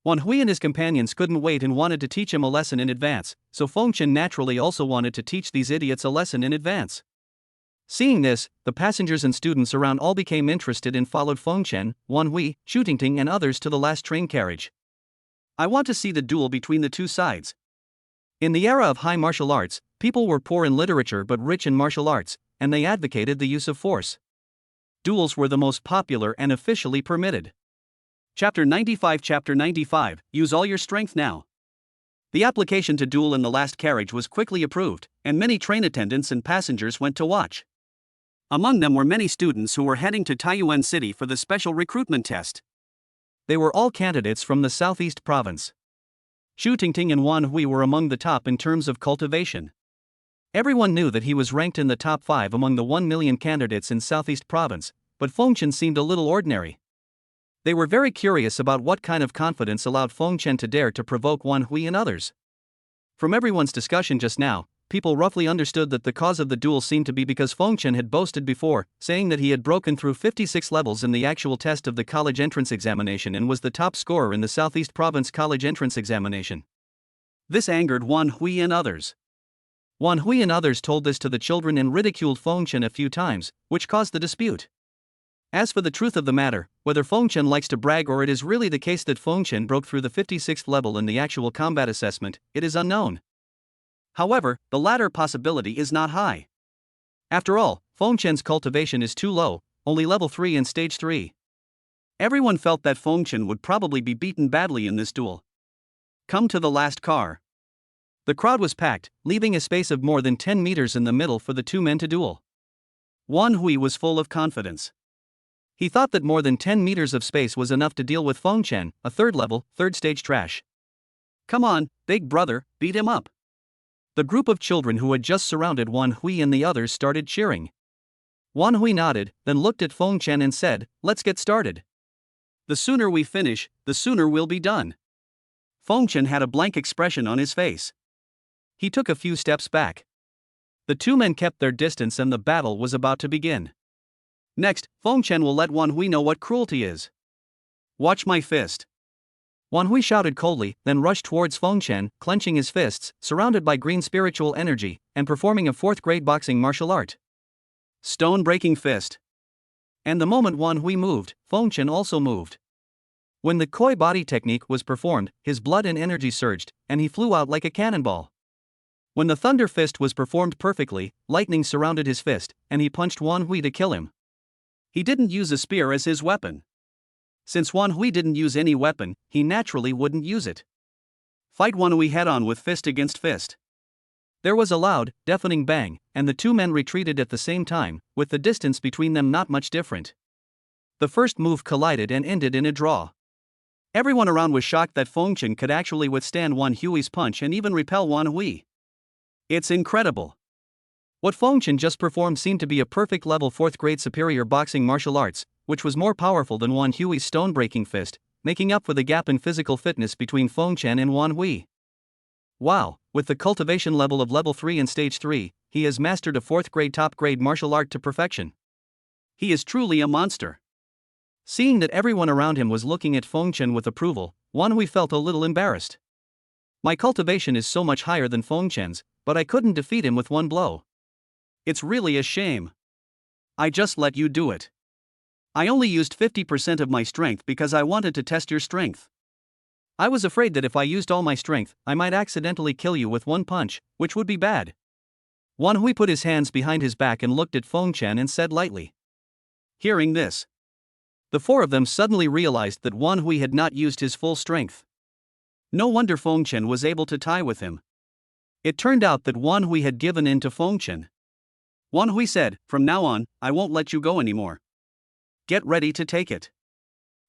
Wan Hui and his companions couldn't wait and wanted to teach him a lesson in advance, so Feng Chen naturally also wanted to teach these idiots a lesson in advance. Seeing this, the passengers and students around all became interested and followed Feng Chen, Wan Hui, Zhu Tingting and others to the last train carriage. "I want to see the duel between the two sides." In the era of high martial arts, people were poor in literature but rich in martial arts, and they advocated the use of force. Duels were the most popular and officially permitted. Chapter 95 Use all your strength now. The application to duel in the last carriage was quickly approved, and many train attendants and passengers went to watch. Among them were many students who were heading to Taiyuan City for the special recruitment test. They were all candidates from the Southeast Province. Zhu Tingting and Wan Hui were among the top in terms of cultivation. Everyone knew that he was ranked in the top 5 among the 1 million candidates in Southeast Province, but Feng Chen seemed a little ordinary. They were very curious about what kind of confidence allowed Feng Chen to dare to provoke Wan Hui and others. From everyone's discussion just now, people roughly understood that the cause of the duel seemed to be because Feng Chen had boasted before, saying that he had broken through 56 levels in the actual test of the college entrance examination and was the top scorer in the Southeast Province college entrance examination. This angered Wan Hui and others. Wan Hui and others told this to the children and ridiculed Feng Chen a few times, which caused the dispute. As for the truth of the matter, whether Feng Chen likes to brag or it is really the case that Feng Chen broke through the 56th level in the actual combat assessment, it is unknown. However, the latter possibility is not high. After all, Feng Chen's cultivation is too low, only level 3 and stage 3. Everyone felt that Feng Chen would probably be beaten badly in this duel. Come to the last car. The crowd was packed, leaving a space of more than 10 meters in the middle for the two men to duel. Wan Hui was full of confidence. He thought that more than 10 meters of space was enough to deal with Feng Chen, a third-level, third-stage trash. "Come on, big brother, beat him up." The group of children who had just surrounded Wan Hui and the others started cheering. Wan Hui nodded, then looked at Feng Chen and said, "Let's get started. The sooner we finish, the sooner we'll be done." Feng Chen had a blank expression on his face. He took a few steps back. The two men kept their distance and the battle was about to begin. Next, Feng Chen will let Wan Hui know what cruelty is. "Watch my fist." Wan Hui shouted coldly, then rushed towards Feng Chen, clenching his fists, surrounded by green spiritual energy, and performing a fourth-grade boxing martial art. Stone-breaking fist. And the moment Wan Hui moved, Feng Chen also moved. When the koi body technique was performed, his blood and energy surged, and he flew out like a cannonball. When the thunder fist was performed perfectly, lightning surrounded his fist, and he punched Wan Hui to kill him. He didn't use a spear as his weapon. Since Wan Hui didn't use any weapon, he naturally wouldn't use it. Fight Wan Hui head-on with fist against fist. There was a loud, deafening bang, and the two men retreated at the same time, with the distance between them not much different. The first move collided and ended in a draw. Everyone around was shocked that Feng Chen could actually withstand Wan Hui's punch and even repel Wan Hui. It's incredible. What Feng Chen just performed seemed to be a perfect level 4th grade superior boxing martial arts, which was more powerful than Wan Hui's stone-breaking fist, making up for the gap in physical fitness between Feng Chen and Wan Hui. Wow, with the cultivation level of level 3 and stage 3, he has mastered a 4th grade top grade martial art to perfection. He is truly a monster. Seeing that everyone around him was looking at Feng Chen with approval, Wan Hui felt a little embarrassed. My cultivation is so much higher than Feng Chen's, but I couldn't defeat him with one blow. It's really a shame. I just let you do it. I only used 50% of my strength because I wanted to test your strength. I was afraid that if I used all my strength, I might accidentally kill you with one punch, which would be bad. Wan Hui put his hands behind his back and looked at Feng Chen and said lightly. Hearing this, the four of them suddenly realized that Wan Hui had not used his full strength. No wonder Feng Chen was able to tie with him. It turned out that Wan Hui had given in to Feng Chen. Wan Hui said, "From now on, I won't let you go anymore. Get ready to take it."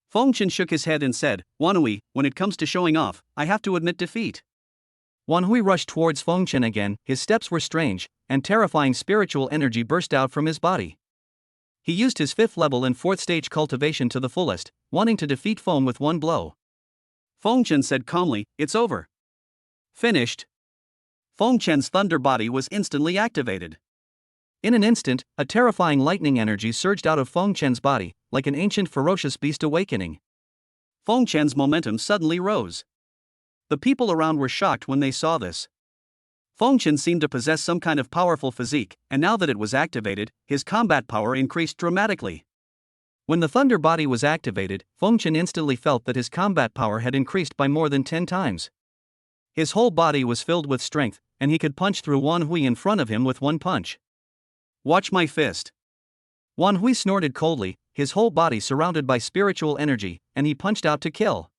Feng Chen shook his head and said, "Wan Hui, when it comes to showing off, I have to admit defeat." Wan Hui rushed towards Feng Chen again, his steps were strange, and terrifying spiritual energy burst out from his body. He used his 5th level and 4th stage cultivation to the fullest, wanting to defeat Feng with one blow. Feng Chen said calmly, "It's over." Finished. Feng Chen's thunder body was instantly activated. In an instant, a terrifying lightning energy surged out of Feng Chen's body, like an ancient ferocious beast awakening. Feng Chen's momentum suddenly rose. The people around were shocked when they saw this. Feng Chen seemed to possess some kind of powerful physique, and now that it was activated, his combat power increased dramatically. When the thunder body was activated, Feng Chen instantly felt that his combat power had increased by more than 10 times. His whole body was filled with strength, and he could punch through Wan Hui in front of him with one punch. "Watch my fist." Wan Hui snorted coldly, his whole body surrounded by spiritual energy, and he punched out to kill.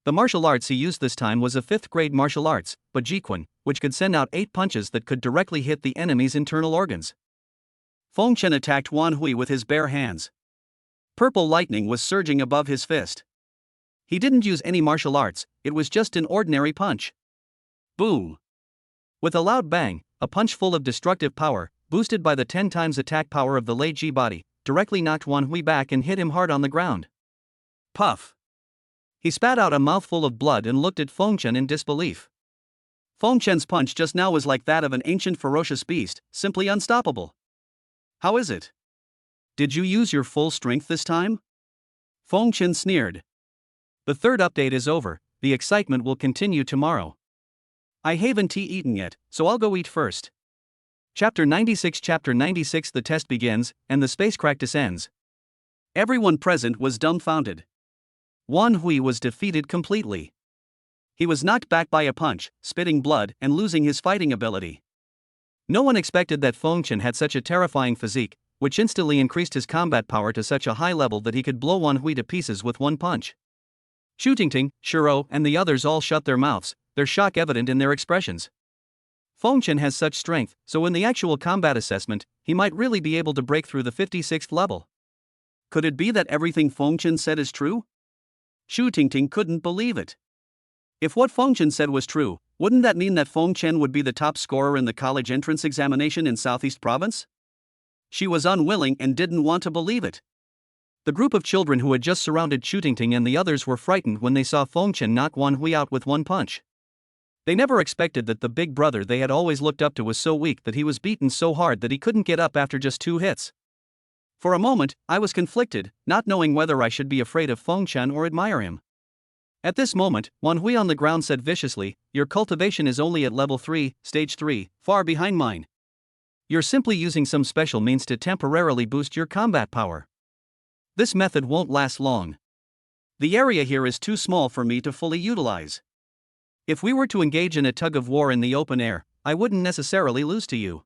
The martial arts he used this time was a 5th grade martial arts, but Jiquan, which could send out 8 punches that could directly hit the enemy's internal organs. Feng Chen attacked Wan Hui with his bare hands. Purple lightning was surging above his fist. He didn't use any martial arts, it was just an ordinary punch. Boom! With a loud bang, a punch full of destructive power, boosted by the 10 times attack power of the Lei Ji body, directly knocked Wan Hui back and hit him hard on the ground. Puff! He spat out a mouthful of blood and looked at Feng Chen in disbelief. Feng Chen's punch just now was like that of an ancient ferocious beast, simply unstoppable. "How is it? Did you use your full strength this time?" Feng Chen sneered. "The 3rd update is over, the excitement will continue tomorrow. I haven't eaten yet, so I'll go eat first." Chapter 96 The test begins, and the spacecraft descends. Everyone present was dumbfounded. Wan Hui was defeated completely. He was knocked back by a punch, spitting blood and losing his fighting ability. No one expected that Feng Chen had such a terrifying physique, which instantly increased his combat power to such a high level that he could blow Wan Hui to pieces with one punch. Shu Tingting, Shiro, and the others all shut their mouths, their shock evident in their expressions. Feng Chen has such strength, so in the actual combat assessment, he might really be able to break through the 56th level. Could it be that everything Feng Chen said is true? Shu Tingting couldn't believe it. If what Feng Chen said was true, wouldn't that mean that Feng Chen would be the top scorer in the college entrance examination in Southeast Province? She was unwilling and didn't want to believe it. The group of children who had just surrounded Shu Tingting and the others were frightened when they saw Feng Chen knock Wan Hui out with one punch. They never expected that the big brother they had always looked up to was so weak that he was beaten so hard that he couldn't get up after just 2 hits. For a moment, I was conflicted, not knowing whether I should be afraid of Feng Chen or admire him. At this moment, Wan Hui on the ground said viciously, "Your cultivation is only at level 3, stage 3, far behind mine. You're simply using some special means to temporarily boost your combat power. This method won't last long. The area here is too small for me to fully utilize. If we were to engage in a tug of war in the open air, I wouldn't necessarily lose to you.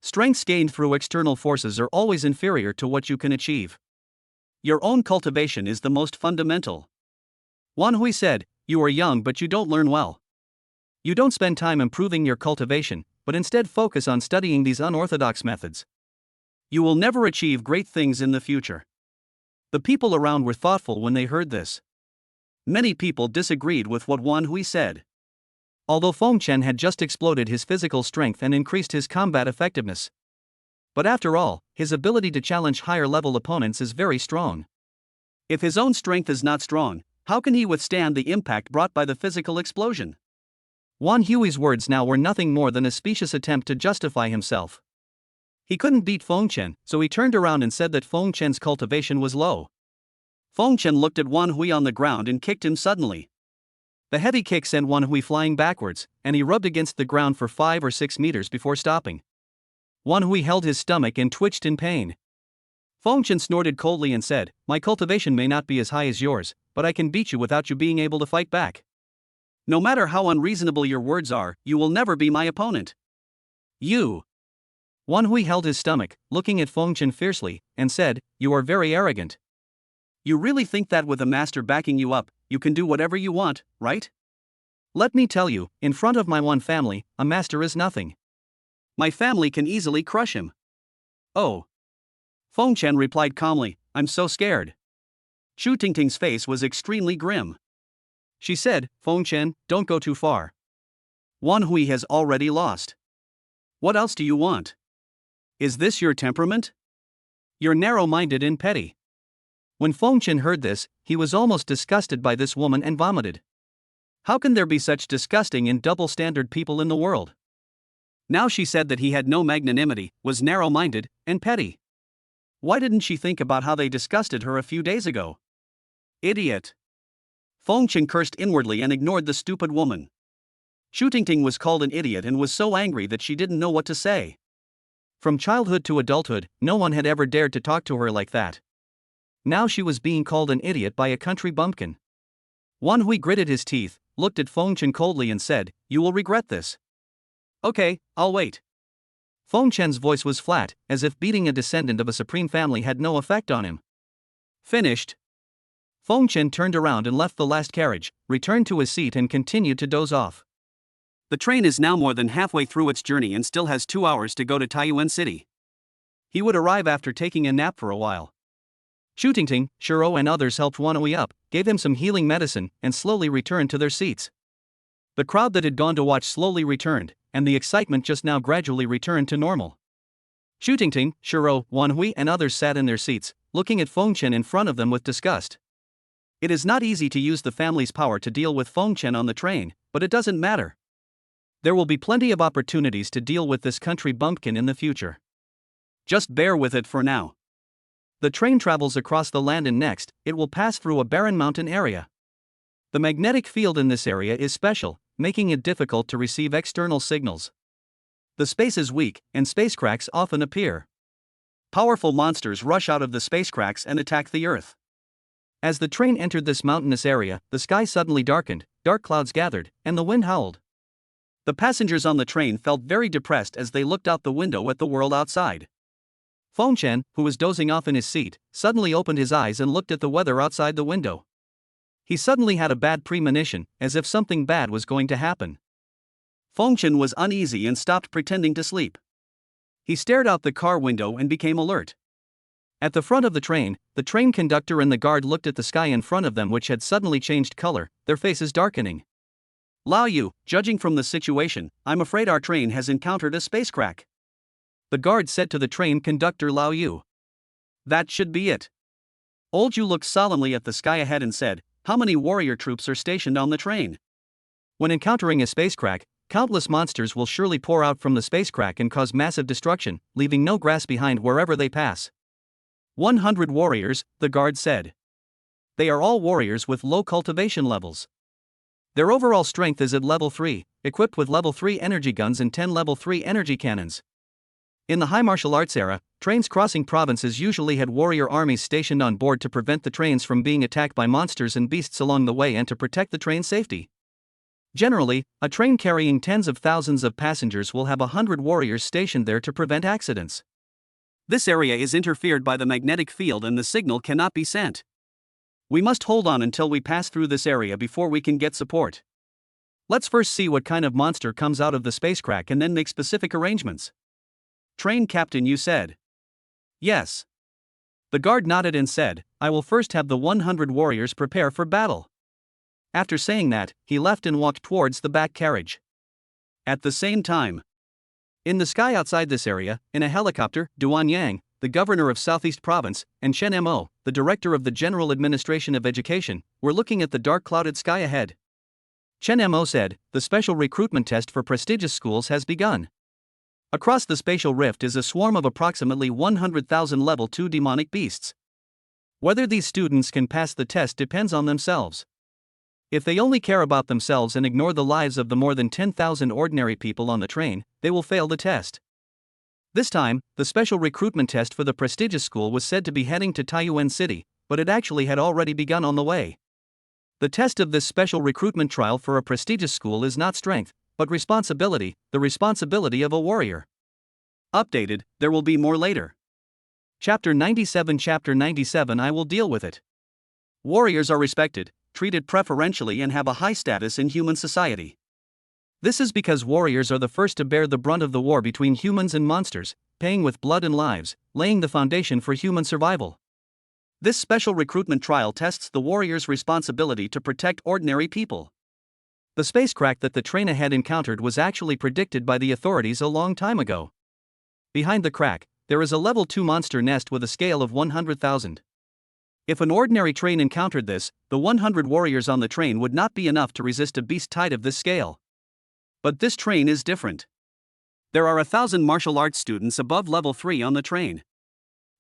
Strengths gained through external forces are always inferior to what you can achieve. Your own cultivation is the most fundamental." Wan Hui said, "You are young but you don't learn well. You don't spend time improving your cultivation, but instead focus on studying these unorthodox methods. You will never achieve great things in the future." The people around were thoughtful when they heard this. Many people disagreed with what Wan Hui said. Although Feng Chen had just exploded his physical strength and increased his combat effectiveness. But after all, his ability to challenge higher-level opponents is very strong. If his own strength is not strong, how can he withstand the impact brought by the physical explosion? Wan Hui's words now were nothing more than a specious attempt to justify himself. He couldn't beat Feng Chen, so he turned around and said that Feng Chen's cultivation was low. Feng Chen looked at Wan Hui on the ground and kicked him suddenly. The heavy kick sent Wan Hui flying backwards, and he rubbed against the ground for 5 or 6 meters before stopping. Wan Hui held his stomach and twitched in pain. Feng Chen snorted coldly and said, "My cultivation may not be as high as yours, but I can beat you without you being able to fight back. No matter how unreasonable your words are, you will never be my opponent. You." Wan Hui held his stomach, looking at Feng Chen fiercely, and said, "You are very arrogant. You really think that with a master backing you up, you can do whatever you want, right? Let me tell you, in front of my Wan family, a master is nothing. My family can easily crush him." "Oh." Feng Chen replied calmly, "I'm so scared." Chu Tingting's face was extremely grim. She said, "Feng Chen, don't go too far. Wan Hui has already lost. What else do you want? Is this your temperament? You're narrow-minded and petty." When Feng Chen heard this, he was almost disgusted by this woman and vomited. How can there be such disgusting and double-standard people in the world? Now she said that he had no magnanimity, was narrow-minded, and petty. Why didn't she think about how they disgusted her a few days ago? Idiot. Feng Chen cursed inwardly and ignored the stupid woman. Chu Tingting was called an idiot and was so angry that she didn't know what to say. From childhood to adulthood, no one had ever dared to talk to her like that. Now she was being called an idiot by a country bumpkin. Wan Hui gritted his teeth, looked at Feng Chen coldly and said, "You will regret this." "Okay, I'll wait." Feng Chen's voice was flat, as if beating a descendant of a supreme family had no effect on him. Finished. Feng Chen turned around and left the last carriage, returned to his seat and continued to doze off. The train is now more than halfway through its journey and still has 2 hours to go to Taiyuan City. He would arrive after taking a nap for a while. Chu Tingting, Shiro and others helped Wan Hui up, gave him some healing medicine, and slowly returned to their seats. The crowd that had gone to watch slowly returned, and the excitement just now gradually returned to normal. Chu Tingting, Shiro, Wan Hui and others sat in their seats, looking at Feng Chen in front of them with disgust. It is not easy to use the family's power to deal with Feng Chen on the train, but it doesn't matter. There will be plenty of opportunities to deal with this country bumpkin in the future. Just bear with it for now. The train travels across the land and next, it will pass through a barren mountain area. The magnetic field in this area is special, making it difficult to receive external signals. The space is weak, and space cracks often appear. Powerful monsters rush out of the space cracks and attack the Earth. As the train entered this mountainous area, the sky suddenly darkened, dark clouds gathered, and the wind howled. The passengers on the train felt very depressed as they looked out the window at the world outside. Feng Chen, who was dozing off in his seat, suddenly opened his eyes and looked at the weather outside the window. He suddenly had a bad premonition, as if something bad was going to happen. Feng Chen was uneasy and stopped pretending to sleep. He stared out the car window and became alert. At the front of the train conductor and the guard looked at the sky in front of them, which had suddenly changed color, their faces darkening. "Lao Yu, judging from the situation, I'm afraid our train has encountered a space crack," the guard said to the train conductor Lao Yu. "That should be it." Old Yu looked solemnly at the sky ahead and said, "How many warrior troops are stationed on the train?" When encountering a space crack, countless monsters will surely pour out from the space crack and cause massive destruction, leaving no grass behind wherever they pass. 100 warriors, the guard said. They are all warriors with low cultivation levels. Their overall strength is at level 3, equipped with level 3 energy guns and 10 level 3 energy cannons. In the high martial arts era, trains crossing provinces usually had warrior armies stationed on board to prevent the trains from being attacked by monsters and beasts along the way and to protect the train's safety. Generally, a train carrying tens of thousands of passengers will have 100 warriors stationed there to prevent accidents. This area is interfered by the magnetic field and the signal cannot be sent. We must hold on until we pass through this area before we can get support. Let's first see what kind of monster comes out of the space crack and then make specific arrangements. Train captain, you said. Yes. The guard nodded and said, I will first have the 100 warriors prepare for battle. After saying that, he left and walked towards the back carriage. At the same time, in the sky outside this area, in a helicopter, Duan Yang, the governor of Southeast Province, and Chen Mo, the director of the General Administration of Education, were looking at the dark clouded sky ahead. Chen Mo said, the special recruitment test for prestigious schools has begun. Across the spatial rift is a swarm of approximately 100,000 level 2 demonic beasts. Whether these students can pass the test depends on themselves. If they only care about themselves and ignore the lives of the more than 10,000 ordinary people on the train, they will fail the test. This time, the special recruitment test for the prestigious school was said to be heading to Taiyuan City, but it actually had already begun on the way. The test of this special recruitment trial for a prestigious school is not strength, but responsibility, the responsibility of a warrior. Updated, there will be more later. Chapter 97 I will deal with it. Warriors are respected, treated preferentially and have a high status in human society. This is because warriors are the first to bear the brunt of the war between humans and monsters, paying with blood and lives, laying the foundation for human survival. This special recruitment trial tests the warrior's responsibility to protect ordinary people. The space crack that the train ahead encountered was actually predicted by the authorities a long time ago. Behind the crack, there is a level 2 monster nest with a scale of 100,000. If an ordinary train encountered this, the 100 warriors on the train would not be enough to resist a beast tide of this scale. But this train is different. There are 1,000 martial arts students above level 3 on the train.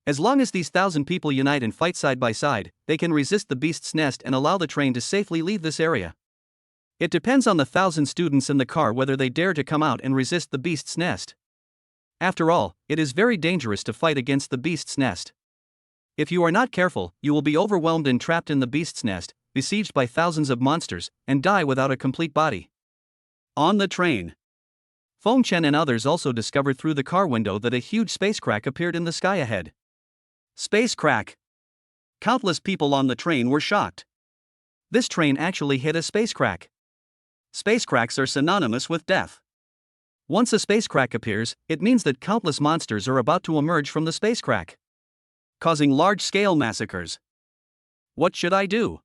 As long as these 1,000 people unite and fight side by side, they can resist the beast's nest and allow the train to safely leave this area. It depends on the 1,000 students in the car whether they dare to come out and resist the beast's nest. After all, it is very dangerous to fight against the beast's nest. If you are not careful, you will be overwhelmed and trapped in the beast's nest, besieged by thousands of monsters, and die without a complete body. On the train, Feng Chen and others also discovered through the car window that a huge space crack appeared in the sky ahead. Space crack! Countless people on the train were shocked. This train actually hit a space crack. Space cracks are synonymous with death. Once a space crack appears, it means that countless monsters are about to emerge from the space crack, causing large-scale massacres. What should I do?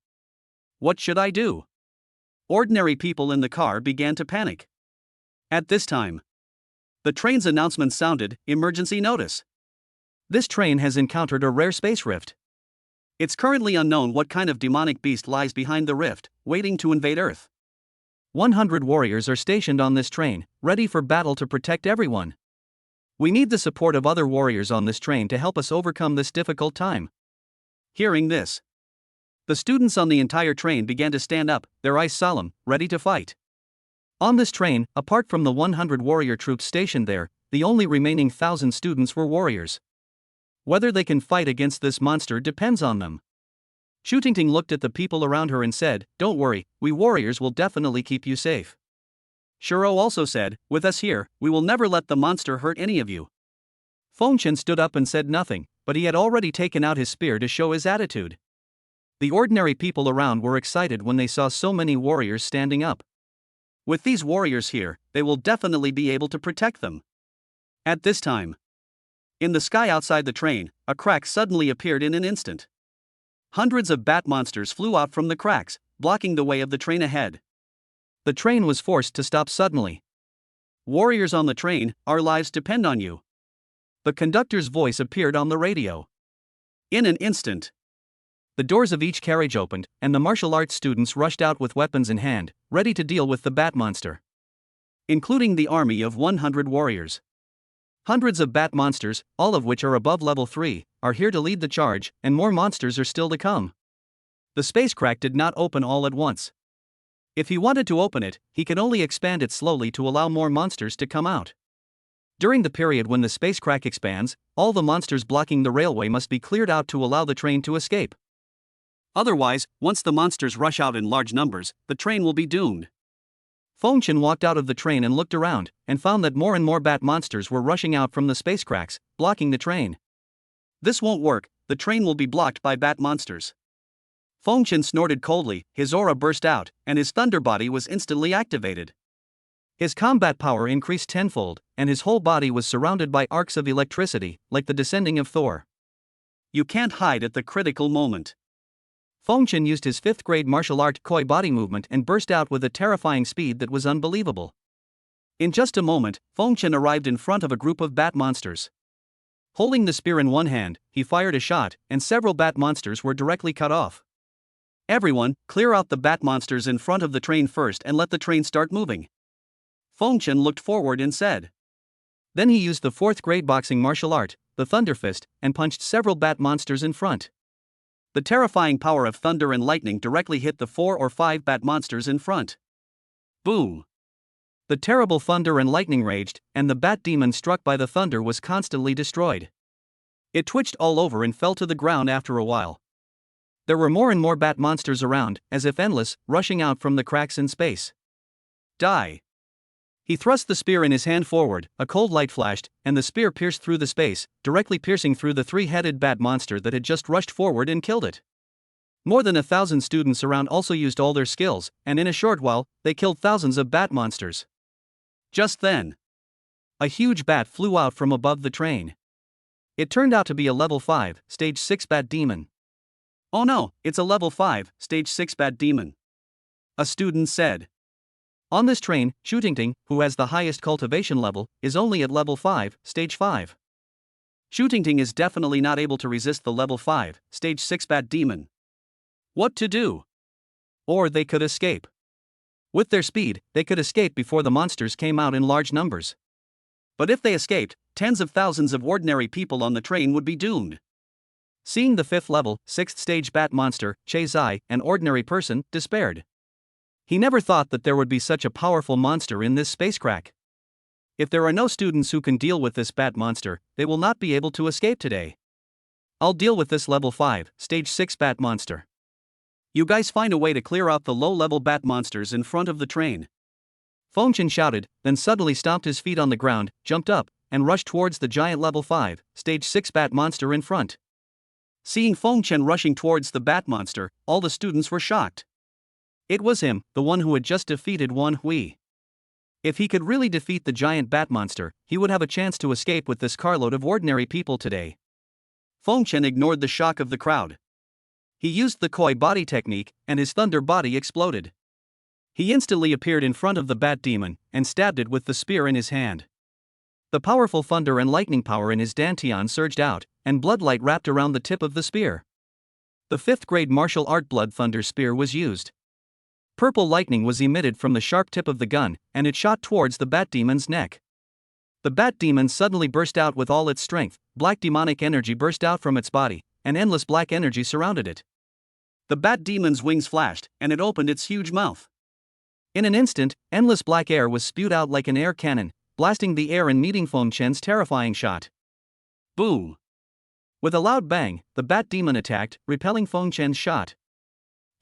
What should I do? Ordinary people in the car began to panic. At this time, the train's announcement sounded, emergency notice. This train has encountered a rare space rift. It's currently unknown what kind of demonic beast lies behind the rift, waiting to invade Earth. 100 warriors are stationed on this train, ready for battle to protect everyone. We need the support of other warriors on this train to help us overcome this difficult time. Hearing this, the students on the entire train began to stand up, their eyes solemn, ready to fight. On this train, apart from the 100 warrior troops stationed there, the only remaining 1,000 students were warriors. Whether they can fight against this monster depends on them. Shu Tingting looked at the people around her and said, "Don't worry, we warriors will definitely keep you safe." Shuro also said, "With us here, we will never let the monster hurt any of you." Feng Chen stood up and said nothing, but he had already taken out his spear to show his attitude. The ordinary people around were excited when they saw so many warriors standing up. With these warriors here, they will definitely be able to protect them. At this time, in the sky outside the train, a crack suddenly appeared in an instant. Hundreds of bat monsters flew out from the cracks, blocking the way of the train ahead. The train was forced to stop suddenly. "Warriors on the train, our lives depend on you." The conductor's voice appeared on the radio. In an instant, the doors of each carriage opened, and the martial arts students rushed out with weapons in hand, ready to deal with the bat monster, including the army of 100 warriors. Hundreds of bat monsters, all of which are above level 3, are here to lead the charge, and more monsters are still to come. The space crack did not open all at once. If he wanted to open it, he could only expand it slowly to allow more monsters to come out. During the period when the space crack expands, all the monsters blocking the railway must be cleared out to allow the train to escape. Otherwise, once the monsters rush out in large numbers, the train will be doomed. Fengchen walked out of the train and looked around, and found that more and more bat monsters were rushing out from the space cracks, blocking the train. This won't work, the train will be blocked by bat monsters. Fengchen snorted coldly, his aura burst out, and his thunder body was instantly activated. His combat power increased tenfold, and his whole body was surrounded by arcs of electricity, like the descending of Thor. You can't hide at the critical moment. Fengchen used his 5th grade martial art koi body movement and burst out with a terrifying speed that was unbelievable. In just a moment, Fengchen arrived in front of a group of bat monsters. Holding the spear in one hand, he fired a shot, and several bat monsters were directly cut off. Everyone, clear out the bat monsters in front of the train first and let the train start moving. Fengchen looked forward and said. Then he used the 4th grade boxing martial art, the Thunder Fist, and punched several bat monsters in front. The terrifying power of thunder and lightning directly hit the 4 or 5 bat monsters in front. Boom! The terrible thunder and lightning raged, and the bat demon struck by the thunder was constantly destroyed. It twitched all over and fell to the ground after a while. There were more and more bat monsters around, as if endless, rushing out from the cracks in space. Die! He thrust the spear in his hand forward, a cold light flashed, and the spear pierced through the space, directly piercing through the 3-headed bat monster that had just rushed forward and killed it. More than 1,000 students around also used all their skills, and in a short while, they killed thousands of bat monsters. Just then, a huge bat flew out from above the train. It turned out to be a level 5, stage 6 bat demon. Oh no, it's a level 5, stage 6 bat demon. A student said. On this train, Shootingting, who has the highest cultivation level, is only at level 5, stage 5. Shootingting is definitely not able to resist the level 5, stage 6 bat demon. What to do? Or they could escape. With their speed, they could escape before the monsters came out in large numbers. But if they escaped, tens of thousands of ordinary people on the train would be doomed. Seeing the 5th level, 6th stage bat monster, Che Zai, an ordinary person, despaired. He never thought that there would be such a powerful monster in this space crack. If there are no students who can deal with this bat monster, they will not be able to escape today. I'll deal with this level 5, stage 6 bat monster. You guys find a way to clear out the low-level bat monsters in front of the train. Fengchen shouted, then suddenly stomped his feet on the ground, jumped up, and rushed towards the giant level 5, stage 6 bat monster in front. Seeing Fengchen rushing towards the bat monster, all the students were shocked. It was him, the one who had just defeated Wan Hui. If he could really defeat the giant bat monster, he would have a chance to escape with this carload of ordinary people today. Fengchen ignored the shock of the crowd. He used the koi body technique, and his thunder body exploded. He instantly appeared in front of the bat demon, and stabbed it with the spear in his hand. The powerful thunder and lightning power in his dantian surged out, and bloodlight wrapped around the tip of the spear. The 5th grade martial art blood thunder spear was used. Purple lightning was emitted from the sharp tip of the gun, and it shot towards the bat demon's neck. The bat demon suddenly burst out with all its strength, black demonic energy burst out from its body, and endless black energy surrounded it. The bat demon's wings flashed, and it opened its huge mouth. In an instant, endless black air was spewed out like an air cannon, blasting the air and meeting Fengchen's terrifying shot. Boom! With a loud bang, the bat demon attacked, repelling Fengchen's shot.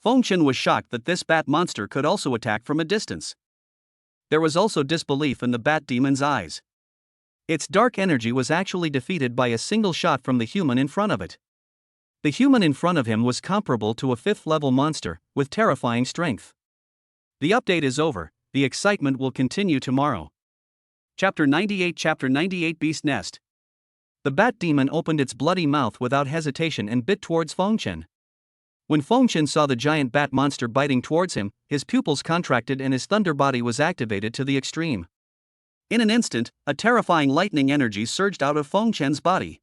Fengchen was shocked that this bat monster could also attack from a distance. There was also disbelief in the bat demon's eyes. Its dark energy was actually defeated by a single shot from the human in front of it. The human in front of him was comparable to a 5th level monster, with terrifying strength. The update is over, the excitement will continue tomorrow. Chapter 98 Beast Nest. The bat demon opened its bloody mouth without hesitation and bit towards Fengchen. When Fengchen saw the giant bat monster biting towards him, his pupils contracted and his thunder body was activated to the extreme. In an instant, a terrifying lightning energy surged out of Fengchen's body.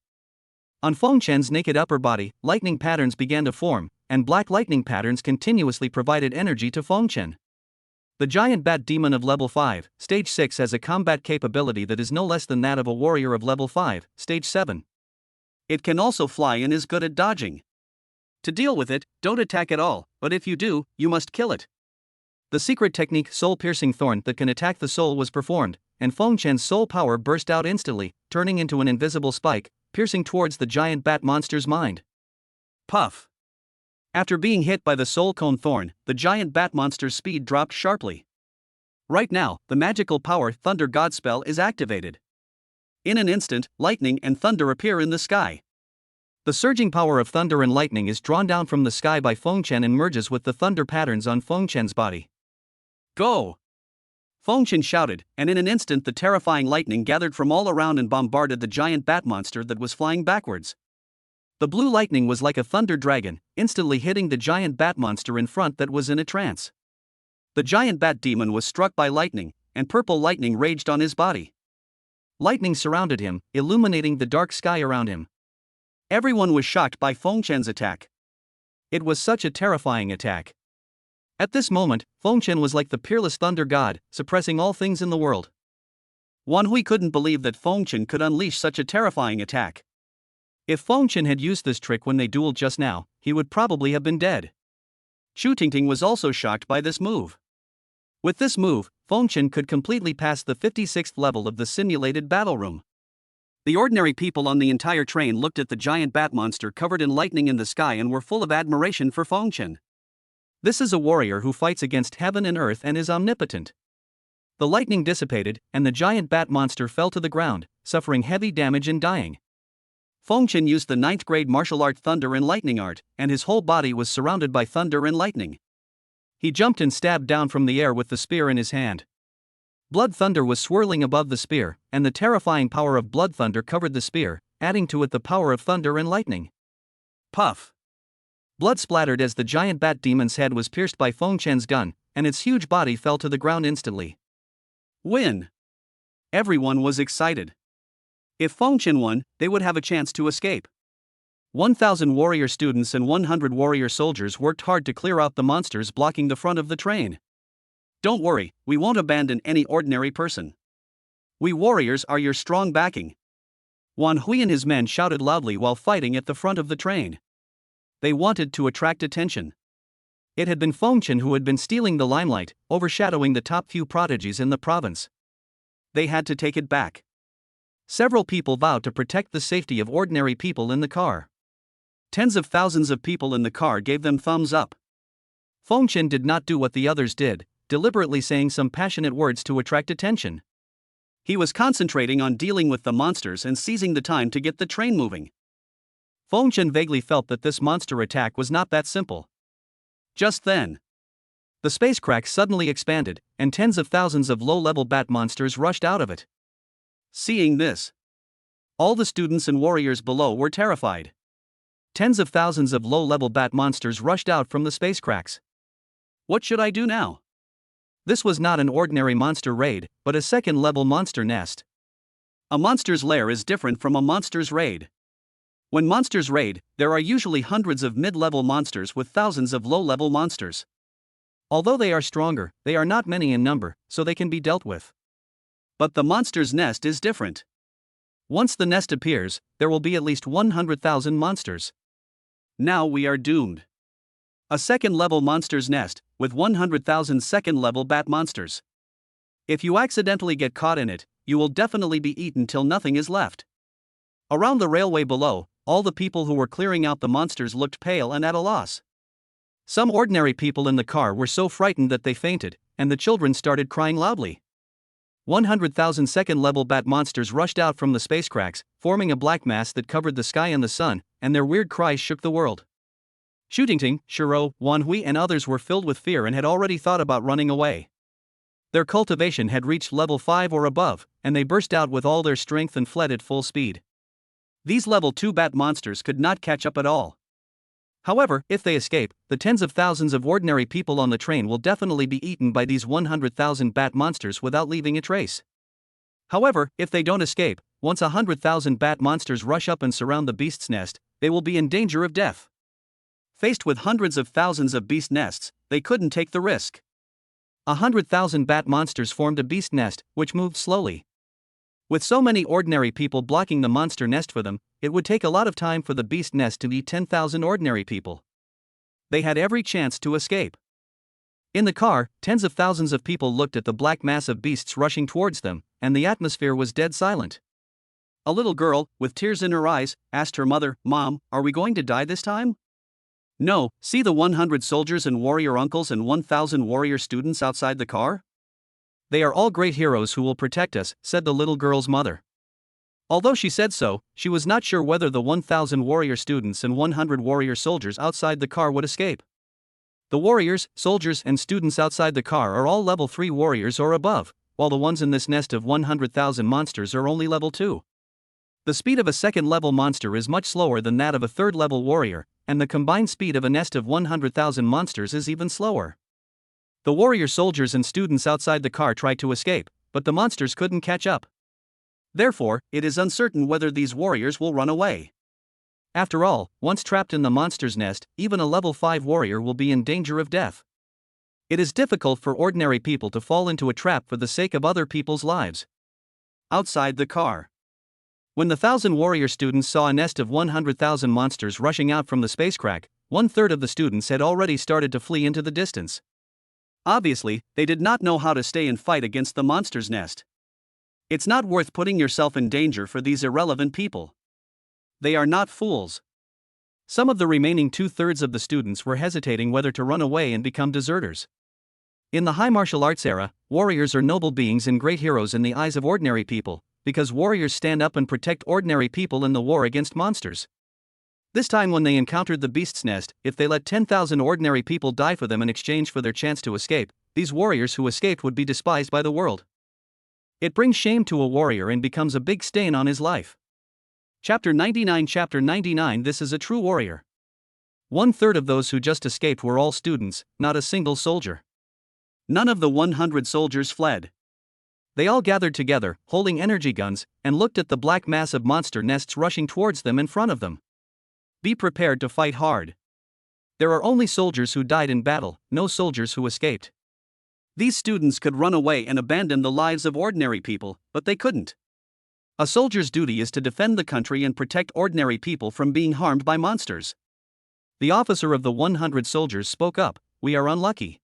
On Fengchen's naked upper body, lightning patterns began to form, and black lightning patterns continuously provided energy to Fengchen. The giant bat demon of level 5, stage 6 has a combat capability that is no less than that of a warrior of level 5, stage 7. It can also fly and is good at dodging. To deal with it, don't attack at all, but if you do, you must kill it. The secret technique soul-piercing thorn that can attack the soul was performed, and Feng Chen's soul power burst out instantly, turning into an invisible spike, piercing towards the giant bat monster's mind. Puff! After being hit by the soul cone thorn, the giant bat monster's speed dropped sharply. Right now, the magical power Thunder God spell is activated. In an instant, lightning and thunder appear in the sky. The surging power of thunder and lightning is drawn down from the sky by Feng Chen and merges with the thunder patterns on Feng Chen's body. Go! Feng Chen shouted, and in an instant the terrifying lightning gathered from all around and bombarded the giant bat monster that was flying backwards. The blue lightning was like a thunder dragon, instantly hitting the giant bat monster in front that was in a trance. The giant bat demon was struck by lightning, and purple lightning raged on his body. Lightning surrounded him, illuminating the dark sky around him. Everyone was shocked by Feng Chen's attack. It was such a terrifying attack. At this moment, Feng Chen was like the peerless thunder god, suppressing all things in the world. Wan Hui couldn't believe that Feng Chen could unleash such a terrifying attack. If Feng Chen had used this trick when they dueled just now, he would probably have been dead. Chu Tingting was also shocked by this move. With this move, Feng Chen could completely pass the 56th level of the simulated battle room. The ordinary people on the entire train looked at the giant bat monster covered in lightning in the sky and were full of admiration for Feng Chen. This is a warrior who fights against heaven and earth and is omnipotent. The lightning dissipated, and the giant bat monster fell to the ground, suffering heavy damage and dying. Feng Chen used the 9th grade martial art Thunder and Lightning art, and his whole body was surrounded by thunder and lightning. He jumped and stabbed down from the air with the spear in his hand. Blood thunder was swirling above the spear, and the terrifying power of blood thunder covered the spear, adding to it the power of thunder and lightning. Puff! Blood splattered as the giant bat demon's head was pierced by Feng Chen's gun, and its huge body fell to the ground instantly. Win! Everyone was excited. If Feng Chen won, they would have a chance to escape. 1,000 warrior students and 100 warrior soldiers worked hard to clear out the monsters blocking the front of the train. Don't worry, we won't abandon any ordinary person. We warriors are your strong backing. Wan Hui and his men shouted loudly while fighting at the front of the train. They wanted to attract attention. It had been Feng Chen who had been stealing the limelight, overshadowing the top few prodigies in the province. They had to take it back. Several people vowed to protect the safety of ordinary people in the car. Tens of thousands of people in the car gave them thumbs up. Feng Chen did not do what the others did, deliberately saying some passionate words to attract attention. He was concentrating on dealing with the monsters and seizing the time to get the train moving. Feng Chen vaguely felt that this monster attack was not that simple. Just then, the space crack suddenly expanded, and tens of thousands of low-level bat monsters rushed out of it. Seeing this, all the students and warriors below were terrified. Tens of thousands of low-level bat monsters rushed out from the space cracks. What should I do now? This was not an ordinary monster raid, but a second-level monster nest. A monster's lair is different from a monster's raid. When monsters raid, there are usually hundreds of mid-level monsters with thousands of low-level monsters. Although they are stronger, they are not many in number, so they can be dealt with. But the monster's nest is different. Once the nest appears, there will be at least 100,000 monsters. Now we are doomed. A second-level monster's nest, with 100,000 second-level bat monsters. If you accidentally get caught in it, you will definitely be eaten till nothing is left. Around the railway below, all the people who were clearing out the monsters looked pale and at a loss. Some ordinary people in the car were so frightened that they fainted, and the children started crying loudly. 100,000 second-level bat monsters rushed out from the space cracks, forming a black mass that covered the sky and the sun, and their weird cries shook the world. Chu Tingting, Shiro, Wan Hui and others were filled with fear and had already thought about running away. Their cultivation had reached level 5 or above, and they burst out with all their strength and fled at full speed. These level 2 bat monsters could not catch up at all. However, if they escape, the tens of thousands of ordinary people on the train will definitely be eaten by these 100,000 bat monsters without leaving a trace. However, if they don't escape, once 100,000 bat monsters rush up and surround the beast's nest, they will be in danger of death. Faced with hundreds of thousands of beast nests, they couldn't take the risk. 100,000 bat monsters formed a beast nest, which moved slowly. With so many ordinary people blocking the monster nest for them, it would take a lot of time for the beast nest to eat 10,000 ordinary people. They had every chance to escape. In the car, tens of thousands of people looked at the black mass of beasts rushing towards them, and the atmosphere was dead silent. A little girl, with tears in her eyes, asked her mother, "Mom, are we going to die this time?" "No, see the 100 soldiers and warrior uncles and 1,000 warrior students outside the car? They are all great heroes who will protect us," said the little girl's mother. Although she said so, she was not sure whether the 1,000 warrior students and 100 warrior soldiers outside the car would escape. The warriors, soldiers, and students outside the car are all level 3 warriors or above, while the ones in this nest of 100,000 monsters are only level 2. The speed of a second-level monster is much slower than that of a third-level warrior, and the combined speed of a nest of 100,000 monsters is even slower. The warrior soldiers and students outside the car tried to escape, but the monsters couldn't catch up. Therefore, it is uncertain whether these warriors will run away. After all, once trapped in the monster's nest, even a level 5 warrior will be in danger of death. It is difficult for ordinary people to fall into a trap for the sake of other people's lives. Outside the car. When the 1,000 warrior students saw a nest of 100,000 monsters rushing out from the space crack, 1/3 of the students had already started to flee into the distance. Obviously, they did not know how to stay and fight against the monster's nest. It's not worth putting yourself in danger for these irrelevant people. They are not fools. Some of the remaining 2/3 of the students were hesitating whether to run away and become deserters. In the high martial arts era, warriors are noble beings and great heroes in the eyes of ordinary people, because warriors stand up and protect ordinary people in the war against monsters. This time when they encountered the beast's nest, if they let 10,000 ordinary people die for them in exchange for their chance to escape, these warriors who escaped would be despised by the world. It brings shame to a warrior and becomes a big stain on his life. Chapter 99. This is a true warrior. 1/3 of those who just escaped were all students, not a single soldier. None of the 100 soldiers fled. They all gathered together, holding energy guns, and looked at the black mass of monster nests rushing towards them in front of them. Be prepared to fight hard. There are only soldiers who died in battle, no soldiers who escaped. These students could run away and abandon the lives of ordinary people, but they couldn't. A soldier's duty is to defend the country and protect ordinary people from being harmed by monsters. The officer of the 100 soldiers spoke up, "We are unlucky.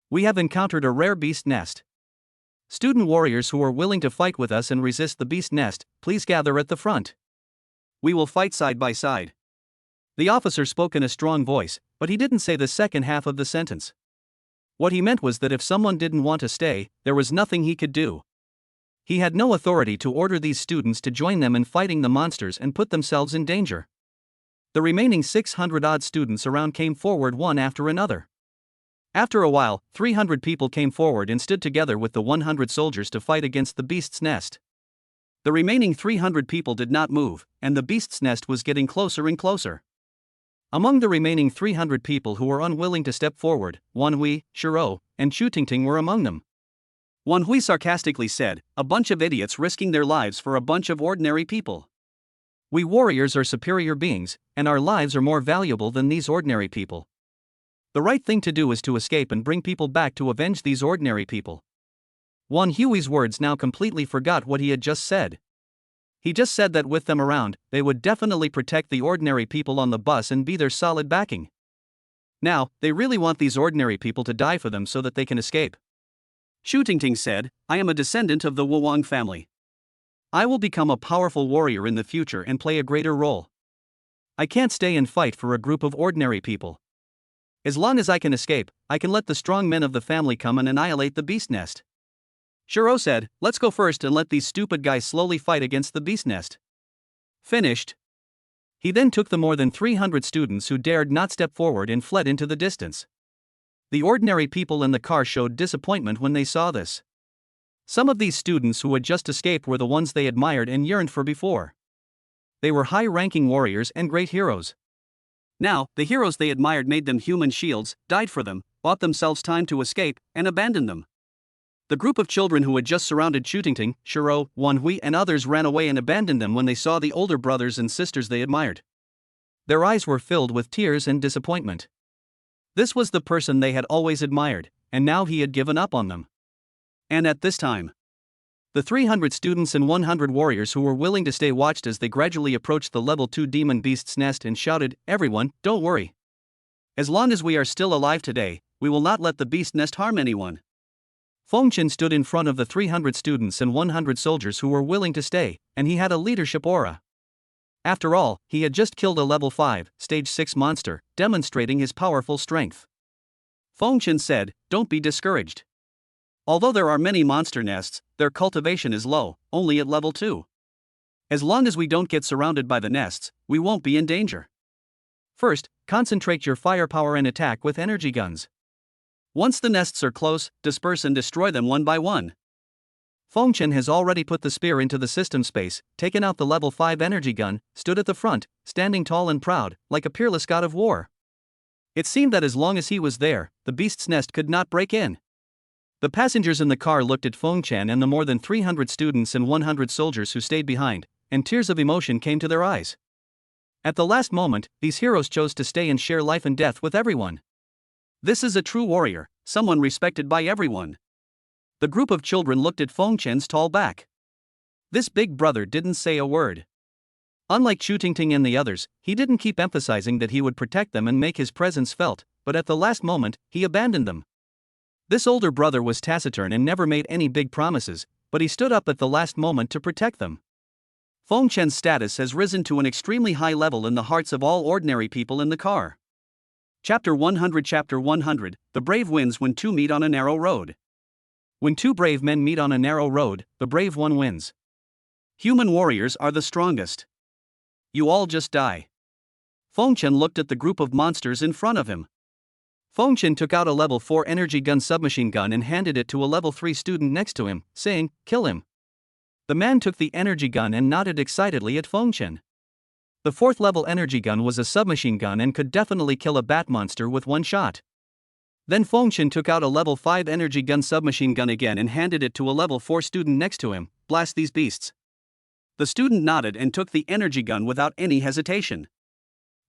We have encountered a rare beast nest. Student warriors who are willing to fight with us and resist the beast nest, please gather at the front. We will fight side by side." The officer spoke in a strong voice, but he didn't say the second half of the sentence. What he meant was that if someone didn't want to stay, there was nothing he could do. He had no authority to order these students to join them in fighting the monsters and put themselves in danger. The remaining 600-odd students around came forward one after another. After a while, 300 people came forward and stood together with the 100 soldiers to fight against the beast's nest. The remaining 300 people did not move, and the beast's nest was getting closer and closer. Among the remaining 300 people who were unwilling to step forward, Wanhui, Shiro, and Chutingting were among them. Wanhui sarcastically said, "A bunch of idiots risking their lives for a bunch of ordinary people. We warriors are superior beings, and our lives are more valuable than these ordinary people. The right thing to do is to escape and bring people back to avenge these ordinary people." Wanhui's words now completely forgot what he had just said. He just said that with them around, they would definitely protect the ordinary people on the bus and be their solid backing. Now, they really want these ordinary people to die for them so that they can escape. Chutingting said, "I am a descendant of the Wuwang family. I will become a powerful warrior in the future and play a greater role. I can't stay and fight for a group of ordinary people. As long as I can escape, I can let the strong men of the family come and annihilate the beast nest." Shiro said, "Let's go first and let these stupid guys slowly fight against the beast nest." Finished. He then took the more than 300 students who dared not step forward and fled into the distance. The ordinary people in the car showed disappointment when they saw this. Some of these students who had just escaped were the ones they admired and yearned for before. They were high-ranking warriors and great heroes. Now, the heroes they admired made them human shields, died for them, bought themselves time to escape, and abandoned them. The group of children who had just surrounded Chutingting, Shiro, Wanhui, and others ran away and abandoned them when they saw the older brothers and sisters they admired. Their eyes were filled with tears and disappointment. This was the person they had always admired, and now he had given up on them. And at this time, the 300 students and 100 warriors who were willing to stay watched as they gradually approached the level 2 demon beast's nest and shouted, "Everyone, don't worry. As long as we are still alive today, we will not let the beast nest harm anyone. Fengchen stood in front of the 300 students and 100 soldiers who were willing to stay, and he had a leadership aura. After all, he had just killed a level 5, stage 6 monster, demonstrating his powerful strength. Fengchen said, "Don't be discouraged. Although there are many monster nests, their cultivation is low, only at level 2. As long as we don't get surrounded by the nests, we won't be in danger. First, concentrate your firepower and attack with energy guns. Once the nests are close, disperse and destroy them one by one." Fengchen has already put the spear into the system space, taken out the level 5 energy gun, stood at the front, standing tall and proud, like a peerless god of war. It seemed that as long as he was there, the beast's nest could not break in. The passengers in the car looked at Fengchen and the more than 300 students and 100 soldiers who stayed behind, and tears of emotion came to their eyes. At the last moment, these heroes chose to stay and share life and death with everyone. This is a true warrior, someone respected by everyone. The group of children looked at Fengchen's tall back. This big brother didn't say a word. Unlike Chu Tingting and the others, he didn't keep emphasizing that he would protect them and make his presence felt, but at the last moment, he abandoned them. This older brother was taciturn and never made any big promises, but he stood up at the last moment to protect them. Fengchen's status has risen to an extremely high level in the hearts of all ordinary people in the car. Chapter 100 Chapter 100, The brave wins when two meet on a narrow road. When two brave men meet on a narrow road, the brave one wins. Human warriors are the strongest. You all just die. Fengchen looked at the group of monsters in front of him. Fengchen took out a level 4 energy gun submachine gun and handed it to a level 3 student next to him, saying, "Kill him." The man took the energy gun and nodded excitedly at Fengchen. The 4th level energy gun was a submachine gun and could definitely kill a bat monster with one shot. Then Fengchen took out a level 5 energy gun submachine gun again and handed it to a level 4 student next to him. "Blast these beasts." The student nodded and took the energy gun without any hesitation.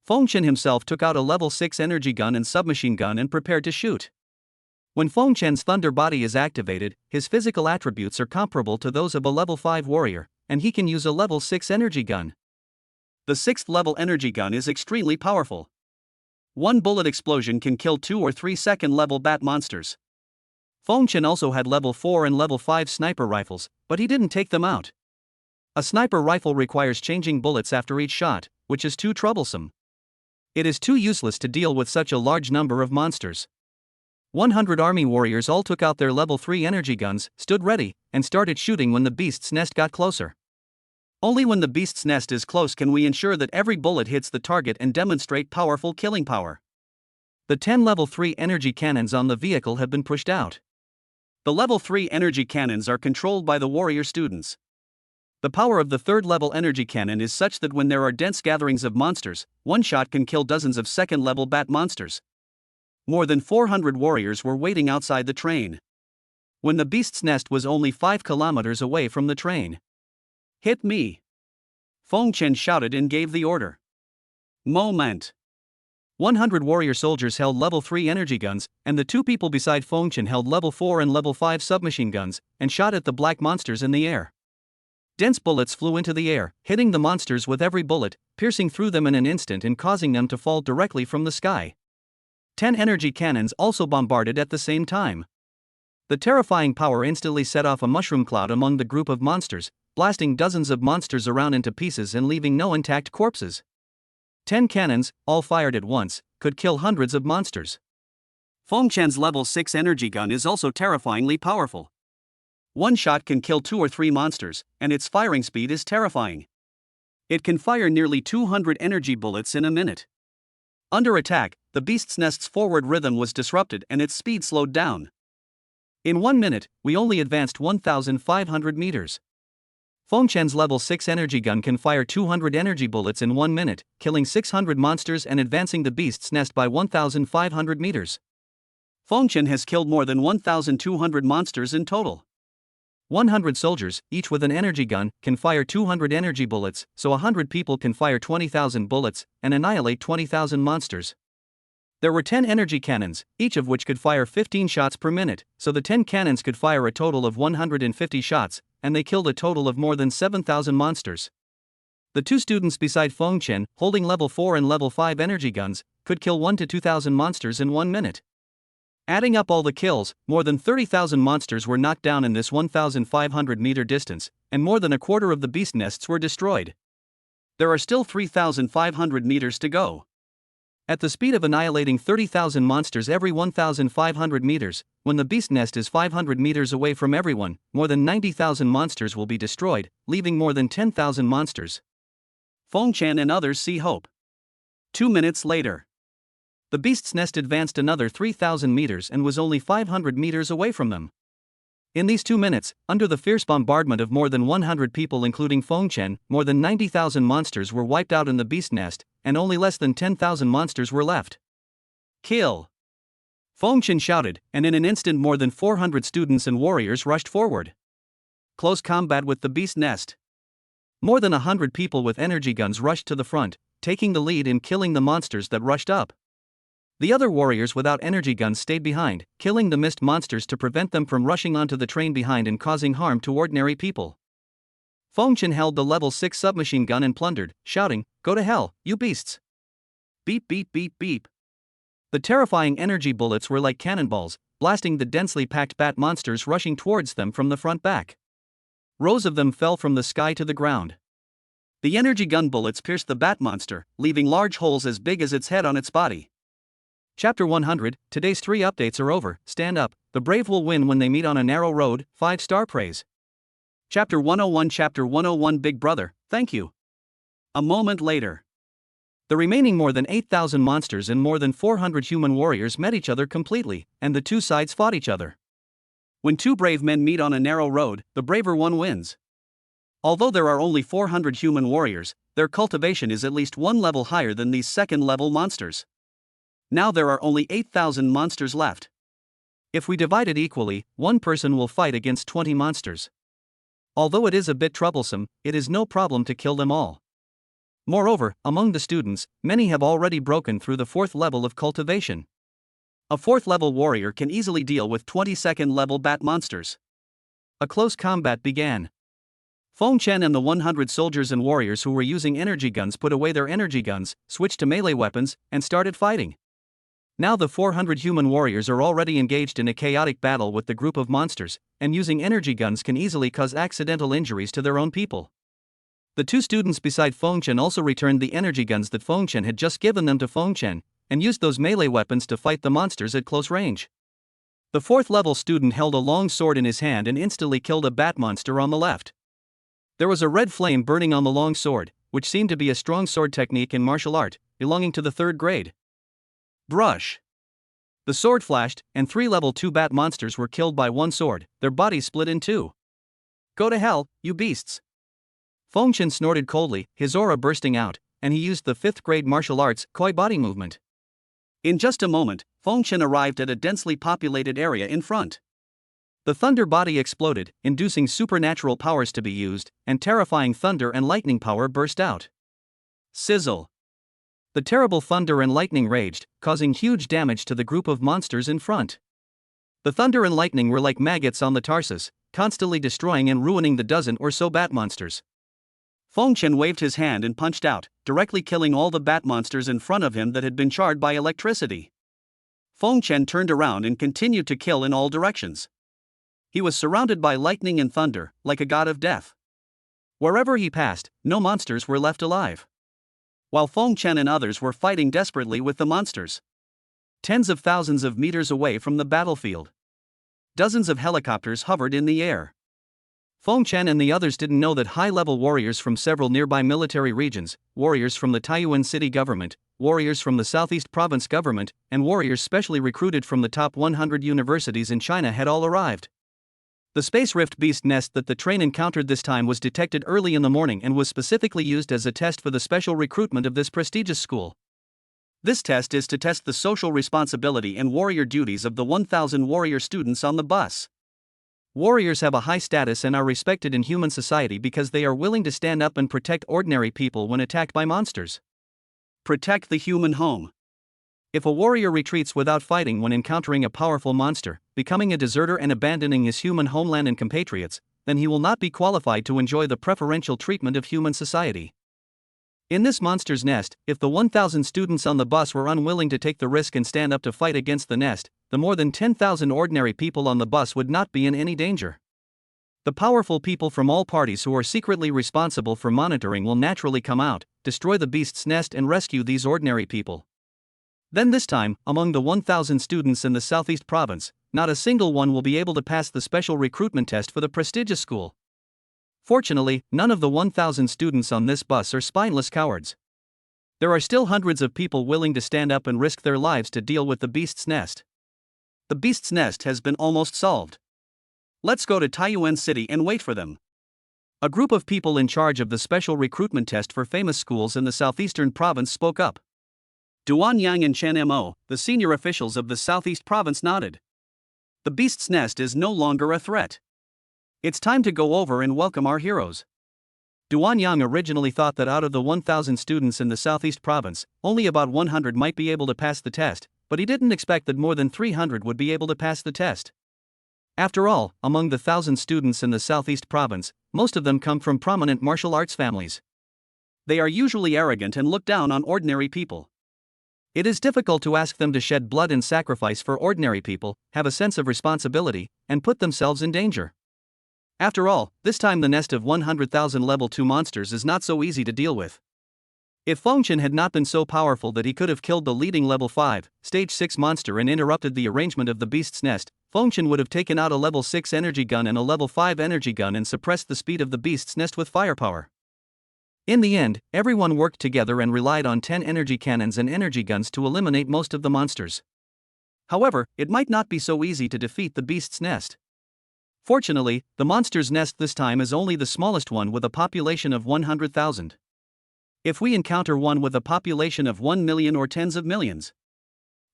Fengchen himself took out a level 6 energy gun and submachine gun and prepared to shoot. When Fengchen's thunder body is activated, his physical attributes are comparable to those of a level 5 warrior, and he can use a level 6 energy gun. The 6th level energy gun is extremely powerful. One bullet explosion can kill 2 or 3 second level bat monsters. Fengchen also had level 4 and level 5 sniper rifles, but he didn't take them out. A sniper rifle requires changing bullets after each shot, which is too troublesome. It is too useless to deal with such a large number of monsters. 100 army warriors all took out their level 3 energy guns, stood ready, and started shooting when the beast's nest got closer. Only when the beast's nest is close can we ensure that every bullet hits the target and demonstrate powerful killing power. The 10 level 3 energy cannons on the vehicle have been pushed out. The level 3 energy cannons are controlled by the warrior students. The power of the 3rd level energy cannon is such that when there are dense gatherings of monsters, one shot can kill dozens of 2nd level bat monsters. More than 400 warriors were waiting outside the train. When the beast's nest was only 5 kilometers away from the train. "Hit me!" Fengchen shouted and gave the order. Moment. 100 warrior soldiers held level 3 energy guns, and the two people beside Fengchen held level 4 and level 5 submachine guns, and shot at the black monsters in the air. Dense bullets flew into the air, hitting the monsters with every bullet, piercing through them in an instant and causing them to fall directly from the sky. 10 energy cannons also bombarded at the same time. The terrifying power instantly set off a mushroom cloud among the group of monsters, blasting dozens of monsters around into pieces and leaving no intact corpses. 10 cannons, all fired at once, could kill hundreds of monsters. Fengchen's level 6 energy gun is also terrifyingly powerful. One shot can kill 2 or 3 monsters, and its firing speed is terrifying. It can fire nearly 200 energy bullets in a minute. Under attack, the beast's nest's forward rhythm was disrupted and its speed slowed down. In 1 minute, we only advanced 1,500 meters. Fengchen's level 6 energy gun can fire 200 energy bullets in 1 minute, killing 600 monsters and advancing the beast's nest by 1,500 meters. Fengchen has killed more than 1,200 monsters in total. 100 soldiers, each with an energy gun, can fire 200 energy bullets, so 100 people can fire 20,000 bullets and annihilate 20,000 monsters. There were 10 energy cannons, each of which could fire 15 shots per minute, so the 10 cannons could fire a total of 150 shots, and they killed a total of more than 7,000 monsters. The two students beside Fengchen, holding level 4 and level 5 energy guns, could kill 1 to 2,000 monsters in 1 minute. Adding up all the kills, more than 30,000 monsters were knocked down in this 1,500-meter distance, and more than a quarter of the beast nests were destroyed. There are still 3,500 meters to go. At the speed of annihilating 30,000 monsters every 1,500 meters, when the beast nest is 500 meters away from everyone, more than 90,000 monsters will be destroyed, leaving more than 10,000 monsters. Feng Chen and others see hope. 2 minutes later, the beast's nest advanced another 3,000 meters and was only 500 meters away from them. In these 2 minutes, under the fierce bombardment of more than 100 people including Feng Chen, more than 90,000 monsters were wiped out in the beast nest, and only less than 10,000 monsters were left. Kill! Feng Chen shouted, and in an instant more than 400 students and warriors rushed forward. Close combat with the beast nest. More than 100 people with energy guns rushed to the front, taking the lead in killing the monsters that rushed up. The other warriors without energy guns stayed behind, killing the mist monsters to prevent them from rushing onto the train behind and causing harm to ordinary people. Feng Chen held the level 6 submachine gun and plundered, shouting, "Go to hell, you beasts!" Beep beep beep beep. The terrifying energy bullets were like cannonballs, blasting the densely packed bat monsters rushing towards them from the front back. Rows of them fell from the sky to the ground. The energy gun bullets pierced the bat monster, leaving large holes as big as its head on its body. Chapter 100, today's 3 updates are over. Stand up, the brave will win when they meet on a narrow road. 5-star praise. Chapter 101 Chapter 101 Big Brother, thank you. A moment later, the remaining more than 8,000 monsters and more than 400 human warriors met each other completely, and the two sides fought each other. When 2 brave men meet on a narrow road, the braver one wins. Although there are only 400 human warriors, their cultivation is at least 1 level higher than these second-level monsters. Now there are only 8,000 monsters left. If we divide it equally, 1 person will fight against 20 monsters. Although it is a bit troublesome, it is no problem to kill them all. Moreover, among the students, many have already broken through the 4th level of cultivation. A 4th-level warrior can easily deal with 20 second-level bat monsters. A close combat began. Feng Chen and the 100 soldiers and warriors who were using energy guns put away their energy guns, switched to melee weapons, and started fighting. Now the 400 human warriors are already engaged in a chaotic battle with the group of monsters, and using energy guns can easily cause accidental injuries to their own people. The 2 students beside Feng Chen also returned the energy guns that Feng Chen had just given them to Feng Chen, and used those melee weapons to fight the monsters at close range. The 4th-level student held a long sword in his hand and instantly killed a bat monster on the left. There was a red flame burning on the long sword, which seemed to be a strong sword technique in martial art, belonging to the 3rd grade. Brush. The sword flashed, and 3 level 2 bat monsters were killed by 1 sword, their bodies split in 2. Go to hell, you beasts! Feng Chen snorted coldly, his aura bursting out, and he used the 5th grade martial arts koi body movement. In just a moment, Feng Chen arrived at a densely populated area in front. The thunder body exploded, inducing supernatural powers to be used, and terrifying thunder and lightning power burst out. Sizzle. The terrible thunder and lightning raged, causing huge damage to the group of monsters in front. The thunder and lightning were like maggots on the Tarsus, constantly destroying and ruining the dozen or so bat monsters. Feng Chen waved his hand and punched out, directly killing all the bat monsters in front of him that had been charred by electricity. Feng Chen turned around and continued to kill in all directions. He was surrounded by lightning and thunder, like a god of death. Wherever he passed, no monsters were left alive. While Feng Chen and others were fighting desperately with the monsters. Tens of thousands of meters away from the battlefield, dozens of helicopters hovered in the air. Feng Chen and the others didn't know that high-level warriors from several nearby military regions, warriors from the Taiyuan city government, warriors from the Southeast province government, and warriors specially recruited from the top 100 universities in China had all arrived. The Space Rift beast nest that the train encountered this time was detected early in the morning and was specifically used as a test for the special recruitment of this prestigious school. This test is to test the social responsibility and warrior duties of the 1,000 warrior students on the bus. Warriors have a high status and are respected in human society because they are willing to stand up and protect ordinary people when attacked by monsters. Protect the human home. If a warrior retreats without fighting when encountering a powerful monster, becoming a deserter and abandoning his human homeland and compatriots, then he will not be qualified to enjoy the preferential treatment of human society. In this monster's nest, if the 1,000 students on the bus were unwilling to take the risk and stand up to fight against the nest, the more than 10,000 ordinary people on the bus would not be in any danger. The powerful people from all parties who are secretly responsible for monitoring will naturally come out, destroy the beast's nest and rescue these ordinary people. Then this time, among the 1,000 students in the Southeast province, not a single one will be able to pass the special recruitment test for the prestigious school. Fortunately, none of the 1,000 students on this bus are spineless cowards. There are still hundreds of people willing to stand up and risk their lives to deal with the beast's nest. The beast's nest has been almost solved. Let's go to Taiyuan City and wait for them. A group of people in charge of the special recruitment test for famous schools in the southeastern province spoke up. Duan Yang and Chen Mo, the senior officials of the southeast province, nodded. The beast's nest is no longer a threat. It's time to go over and welcome our heroes. Duan Yang originally thought that out of the 1,000 students in the southeast province, only about 100 might be able to pass the test, but he didn't expect that more than 300 would be able to pass the test. After all, among the 1,000 students in the southeast province, most of them come from prominent martial arts families. They are usually arrogant and look down on ordinary people. It is difficult to ask them to shed blood and sacrifice for ordinary people, have a sense of responsibility, and put themselves in danger. After all, this time the nest of 100,000 level 2 monsters is not so easy to deal with. If Fengchen had not been so powerful that he could have killed the leading level 5, stage 6 monster and interrupted the arrangement of the beast's nest, Fengchen would have taken out a level 6 energy gun and a level 5 energy gun and suppressed the speed of the beast's nest with firepower. In the end, everyone worked together and relied on 10 energy cannons and energy guns to eliminate most of the monsters. However, it might not be so easy to defeat the beast's nest. Fortunately, the monster's nest this time is only the smallest one with a population of 100,000. If we encounter one with a population of 1 million or tens of millions,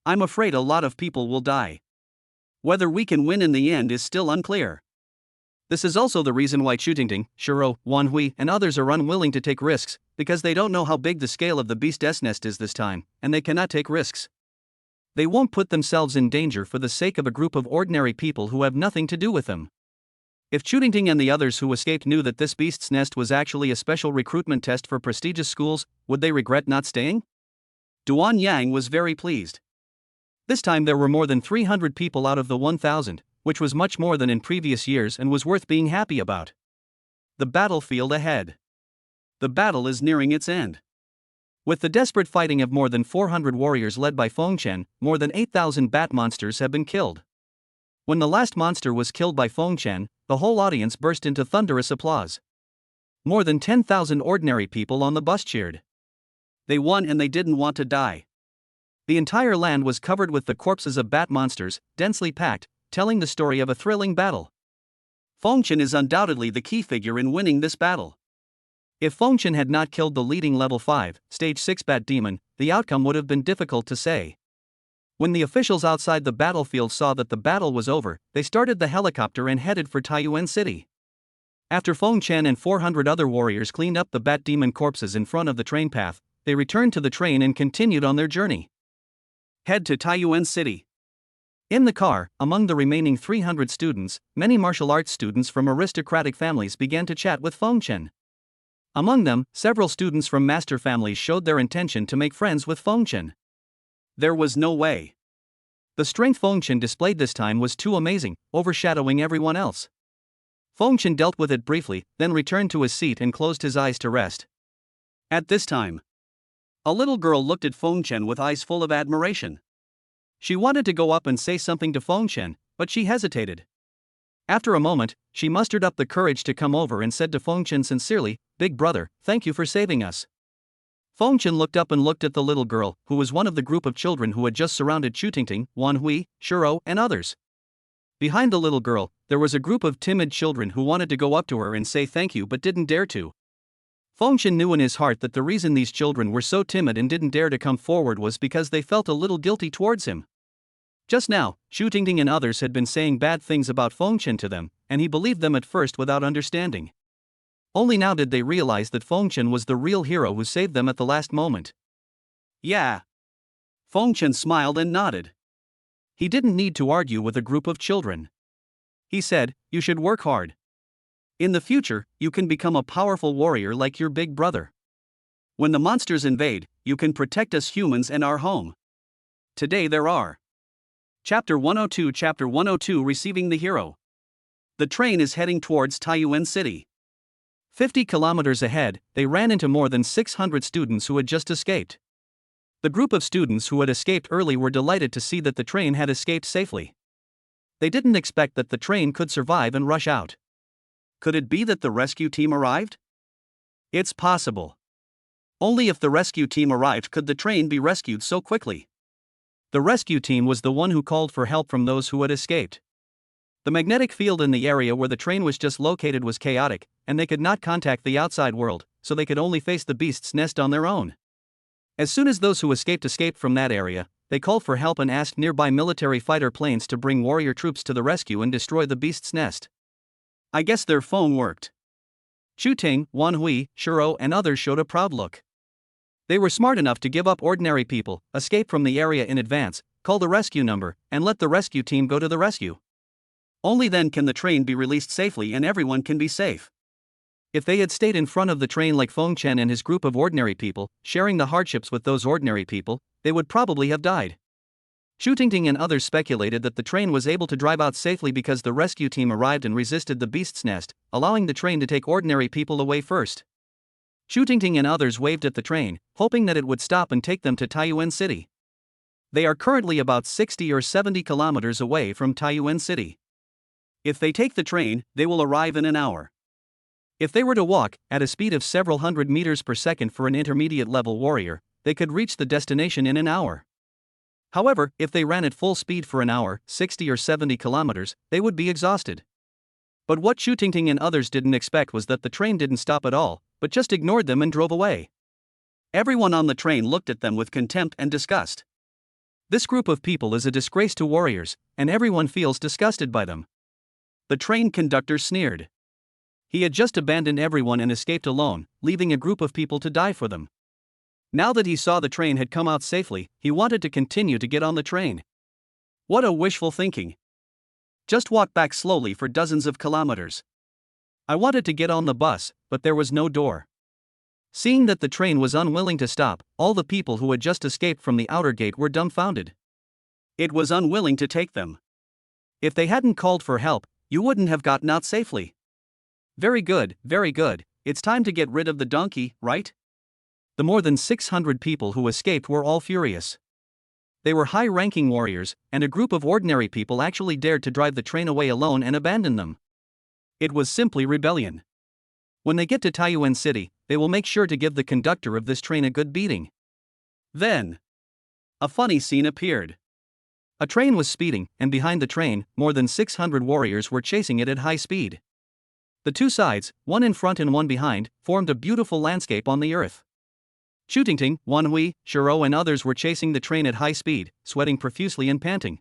I'm afraid a lot of people will die. Whether we can win in the end is still unclear. This is also the reason why Chutingting, Shiro, Wanhui, and others are unwilling to take risks, because they don't know how big the scale of the beast's nest is this time, and they cannot take risks. They won't put themselves in danger for the sake of a group of ordinary people who have nothing to do with them. If Chutingting and the others who escaped knew that this beast's nest was actually a special recruitment test for prestigious schools, would they regret not staying? Duan Yang was very pleased. This time there were more than 300 people out of the 1,000, which was much more than in previous years and was worth being happy about. The battlefield ahead. The battle is nearing its end. With the desperate fighting of more than 400 warriors led by Fengchen, more than 8,000 bat monsters have been killed. When the last monster was killed by Fengchen, the whole audience burst into thunderous applause. More than 10,000 ordinary people on the bus cheered. They won and they didn't want to die. The entire land was covered with the corpses of bat monsters, densely packed, telling the story of a thrilling battle. Fengchen is undoubtedly the key figure in winning this battle. If Fengchen had not killed the leading level 5, stage 6 bat demon, the outcome would have been difficult to say. When the officials outside the battlefield saw that the battle was over, they started the helicopter and headed for Taiyuan City. After Fengchen and 400 other warriors cleaned up the bat demon corpses in front of the train path, they returned to the train and continued on their journey. Head to Taiyuan City. In the car, among the remaining 300 students, many martial arts students from aristocratic families began to chat with Fengchen. Among them, several students from master families showed their intention to make friends with Fengchen. There was no way. The strength Fengchen displayed this time was too amazing, overshadowing everyone else. Fengchen dealt with it briefly, then returned to his seat and closed his eyes to rest. At this time, a little girl looked at Fengchen with eyes full of admiration. She wanted to go up and say something to Fengchen, but she hesitated. After a moment, she mustered up the courage to come over and said to Fengchen sincerely, "Big brother, thank you for saving us." Fengchen looked up and looked at the little girl, who was one of the group of children who had just surrounded Chutingting, Wanhui, Shiro, and others. Behind the little girl, there was a group of timid children who wanted to go up to her and say thank you but didn't dare to. Fengchen knew in his heart that the reason these children were so timid and didn't dare to come forward was because they felt a little guilty towards him. Just now, Chutingting and others had been saying bad things about Fengchen to them, and he believed them at first without understanding. Only now did they realize that Fengchen was the real hero who saved them at the last moment. Yeah. Fengchen smiled and nodded. He didn't need to argue with a group of children. He said, "You should work hard. In the future, you can become a powerful warrior like your big brother." When the monsters invade, you can protect us humans and our home. Today there are. Chapter 102 Receiving the Hero. The train is heading towards Taiyuan City. 50 kilometers ahead, they ran into more than 600 students who had just escaped. The group of students who had escaped early were delighted to see that the train had escaped safely. They didn't expect that the train could survive and rush out. Could it be that the rescue team arrived? It's possible. Only if the rescue team arrived could the train be rescued so quickly. The rescue team was the one who called for help from those who had escaped. The magnetic field in the area where the train was just located was chaotic, and they could not contact the outside world, so they could only face the beast's nest on their own. As soon as those who escaped from that area, they called for help and asked nearby military fighter planes to bring warrior troops to the rescue and destroy the beast's nest. I guess their phone worked. Chu Ting, Wan Hui, Shuro, and others showed a proud look. They were smart enough to give up ordinary people, escape from the area in advance, call the rescue number, and let the rescue team go to the rescue. Only then can the train be released safely and everyone can be safe. If they had stayed in front of the train like Feng Chen and his group of ordinary people, sharing the hardships with those ordinary people, they would probably have died. Xu Tingting and others speculated that the train was able to drive out safely because the rescue team arrived and resisted the beast's nest, allowing the train to take ordinary people away first. Xu Tingting and others waved at the train, hoping that it would stop and take them to Taiyuan City. They are currently about 60 or 70 kilometers away from Taiyuan City. If they take the train, they will arrive in an hour. If they were to walk, at a speed of several hundred meters per second for an intermediate level warrior, they could reach the destination in an hour. However, if they ran at full speed for an hour, 60 or 70 kilometers, they would be exhausted. But what Xu Tingting and others didn't expect was that the train didn't stop at all, but just ignored them and drove away. Everyone on the train looked at them with contempt and disgust. This group of people is a disgrace to warriors, and everyone feels disgusted by them. The train conductor sneered. He had just abandoned everyone and escaped alone, leaving a group of people to die for them. Now that he saw the train had come out safely, he wanted to continue to get on the train. What a wishful thinking. Just walk back slowly for dozens of kilometers. I wanted to get on the bus, but there was no door. Seeing that the train was unwilling to stop, all the people who had just escaped from the outer gate were dumbfounded. It was unwilling to take them. If they hadn't called for help, you wouldn't have gotten out safely. Very good, it's time to get rid of the donkey, right? The more than 600 people who escaped were all furious. They were high-ranking warriors, and a group of ordinary people actually dared to drive the train away alone and abandon them. It was simply rebellion. When they get to Taiyuan City, they will make sure to give the conductor of this train a good beating. Then, a funny scene appeared. A train was speeding, and behind the train, more than 600 warriors were chasing it at high speed. The two sides, one in front and one behind, formed a beautiful landscape on the earth. Xu Tingting, Wan Hui, Shuro and others were chasing the train at high speed, sweating profusely and panting.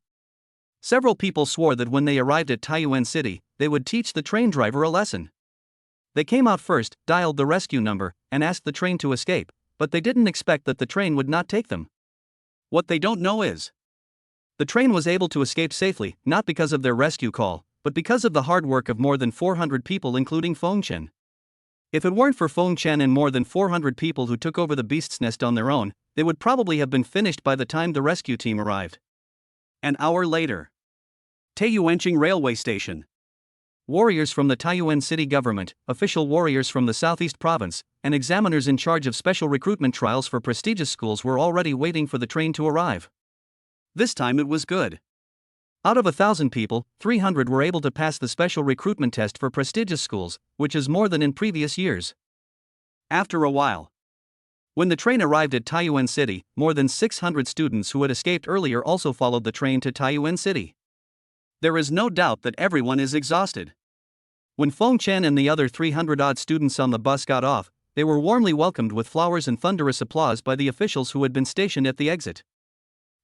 Several people swore that when they arrived at Taiyuan City, they would teach the train driver a lesson. They came out first, dialed the rescue number, and asked the train to escape, but they didn't expect that the train would not take them. What they don't know is, the train was able to escape safely, not because of their rescue call, but because of the hard work of more than 400 people including Feng Chen. If it weren't for Feng Chen and more than 400 people who took over the beast's nest on their own, they would probably have been finished by the time the rescue team arrived. An hour later. Taiyuanqing Railway Station. Warriors from the Taiyuan City government, official warriors from the Southeast Province, and examiners in charge of special recruitment trials for prestigious schools were already waiting for the train to arrive. This time it was good. Out of 1,000 people, 300 were able to pass the special recruitment test for prestigious schools, which is more than in previous years. After a while, when the train arrived at Taiyuan City, more than 600 students who had escaped earlier also followed the train to Taiyuan City. There is no doubt that everyone is exhausted. When Feng Chen and the other 300-odd students on the bus got off, they were warmly welcomed with flowers and thunderous applause by the officials who had been stationed at the exit.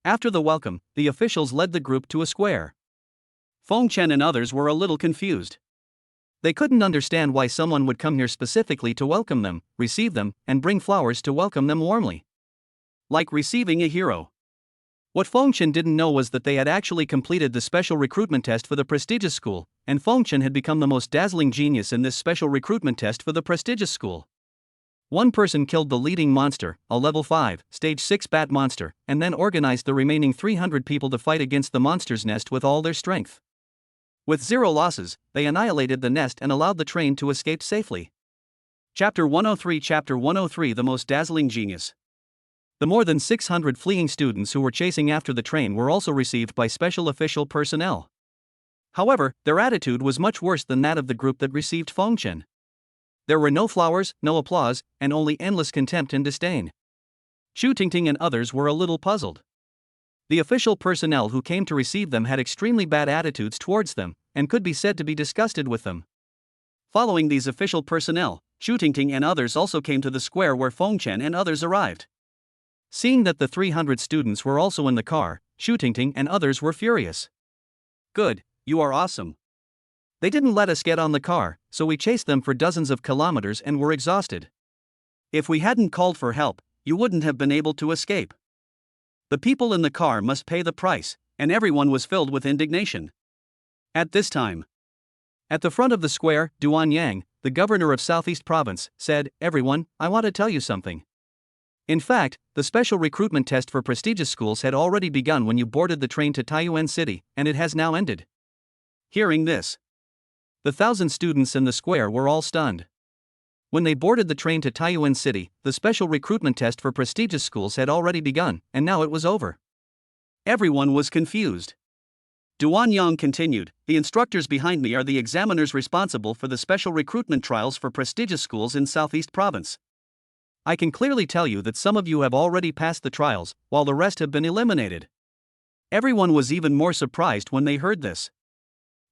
After the welcome, the officials led the group to a square. Feng Chen and others were a little confused. They couldn't understand why someone would come here specifically to welcome them, receive them, and bring flowers to welcome them warmly. Like receiving a hero. What Feng Chen didn't know was that they had actually completed the special recruitment test for the prestigious school, and Feng Chen had become the most dazzling genius in this special recruitment test for the prestigious school. One person killed the leading monster, a level 5, stage 6 bat monster, and then organized the remaining 300 people to fight against the monster's nest with all their strength. With 0 losses, they annihilated the nest and allowed the train to escape safely. Chapter 103 Chapter 103 The Most Dazzling Genius. The more than 600 fleeing students who were chasing after the train were also received by special official personnel. However, their attitude was much worse than that of the group that received Fengchen. There were no flowers, no applause, and only endless contempt and disdain. Chu Tingting and others were a little puzzled. The official personnel who came to receive them had extremely bad attitudes towards them, and could be said to be disgusted with them. Following these official personnel, Chu Tingting and others also came to the square where Fengchen and others arrived. Seeing that the 300 students were also in the car, Chu Tingting and others were furious. "Good, you are awesome. They didn't let us get on the car, so we chased them for dozens of kilometers and were exhausted. If we hadn't called for help, you wouldn't have been able to escape. The people in the car must pay the price," and everyone was filled with indignation. At this time, at the front of the square, Duan Yang, the governor of Southeast Province, said, "Everyone, I want to tell you something. In fact, the special recruitment test for prestigious schools had already begun when you boarded the train to Taiyuan City, and it has now ended." Hearing this, the 1,000 students in the square were all stunned. When they boarded the train to Taiyuan City, the special recruitment test for prestigious schools had already begun, and now it was over. Everyone was confused. Duan Yang continued, "The instructors behind me are the examiners responsible for the special recruitment trials for prestigious schools in Southeast Province. I can clearly tell you that some of you have already passed the trials, while the rest have been eliminated." Everyone was even more surprised when they heard this.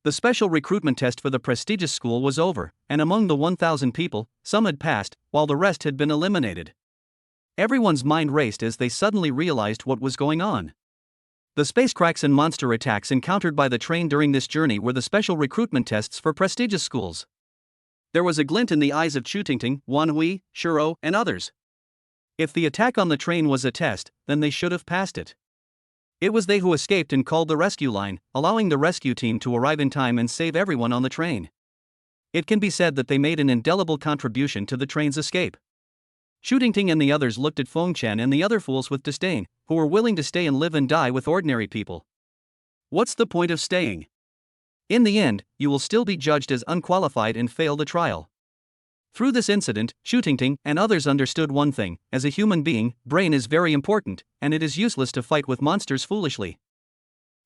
The special recruitment test for the prestigious school was over, and among the 1,000 people, some had passed, while the rest had been eliminated. Everyone's mind raced as they suddenly realized what was going on. The space cracks and monster attacks encountered by the train during this journey were the special recruitment tests for prestigious schools. There was a glint in the eyes of Chu Tingting, Wan Hui, Shiro, and others. If the attack on the train was a test, then they should have passed it. It was they who escaped and called the rescue line, allowing the rescue team to arrive in time and save everyone on the train. It can be said that they made an indelible contribution to the train's escape. Chu Tingting and the others looked at Fengchen and the other fools with disdain, who were willing to stay and live and die with ordinary people. What's the point of staying? In the end, you will still be judged as unqualified and fail the trial. Through this incident, Chu Tingting and others understood one thing: as a human being, brain is very important, and it is useless to fight with monsters foolishly.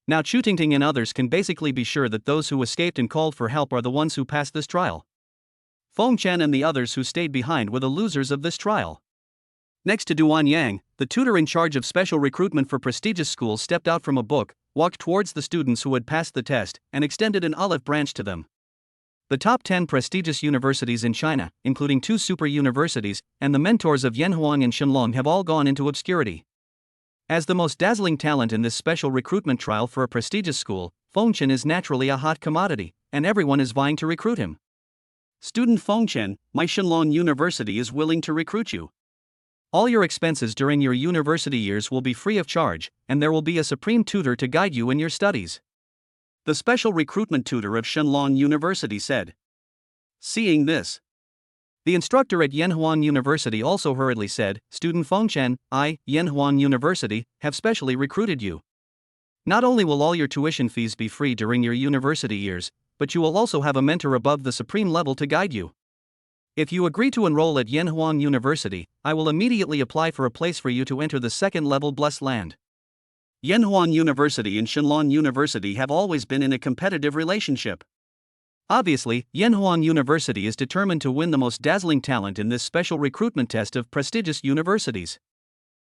Now Chu Tingting and others can basically be sure that those who escaped and called for help are the ones who passed this trial. Fengchen and the others who stayed behind were the losers of this trial. Next to Duan Yang, the tutor in charge of special recruitment for prestigious schools stepped out from a book, walked towards the students who had passed the test, and extended an olive branch to them. The top 10 prestigious universities in China, including 2 super universities, and the mentors of Yanhuang and Shenlong have all gone into obscurity. As the most dazzling talent in this special recruitment trial for a prestigious school, Fengchen is naturally a hot commodity, and everyone is vying to recruit him. "Student Fengchen, my Shenlong University is willing to recruit you. All your expenses during your university years will be free of charge, and there will be a supreme tutor to guide you in your studies," the special recruitment tutor of Shenlong University said. Seeing this, the instructor at Yanhuang University also hurriedly said, "Student Fengchen, I, Yanhuang University, have specially recruited you. Not only will all your tuition fees be free during your university years, but you will also have a mentor above the supreme level to guide you. If you agree to enroll at Yanhuang University, I will immediately apply for a place for you to enter the second-level blessed land." Yanhuang University and Shenlong University have always been in a competitive relationship. Obviously, Yanhuang University is determined to win the most dazzling talent in this special recruitment test of prestigious universities.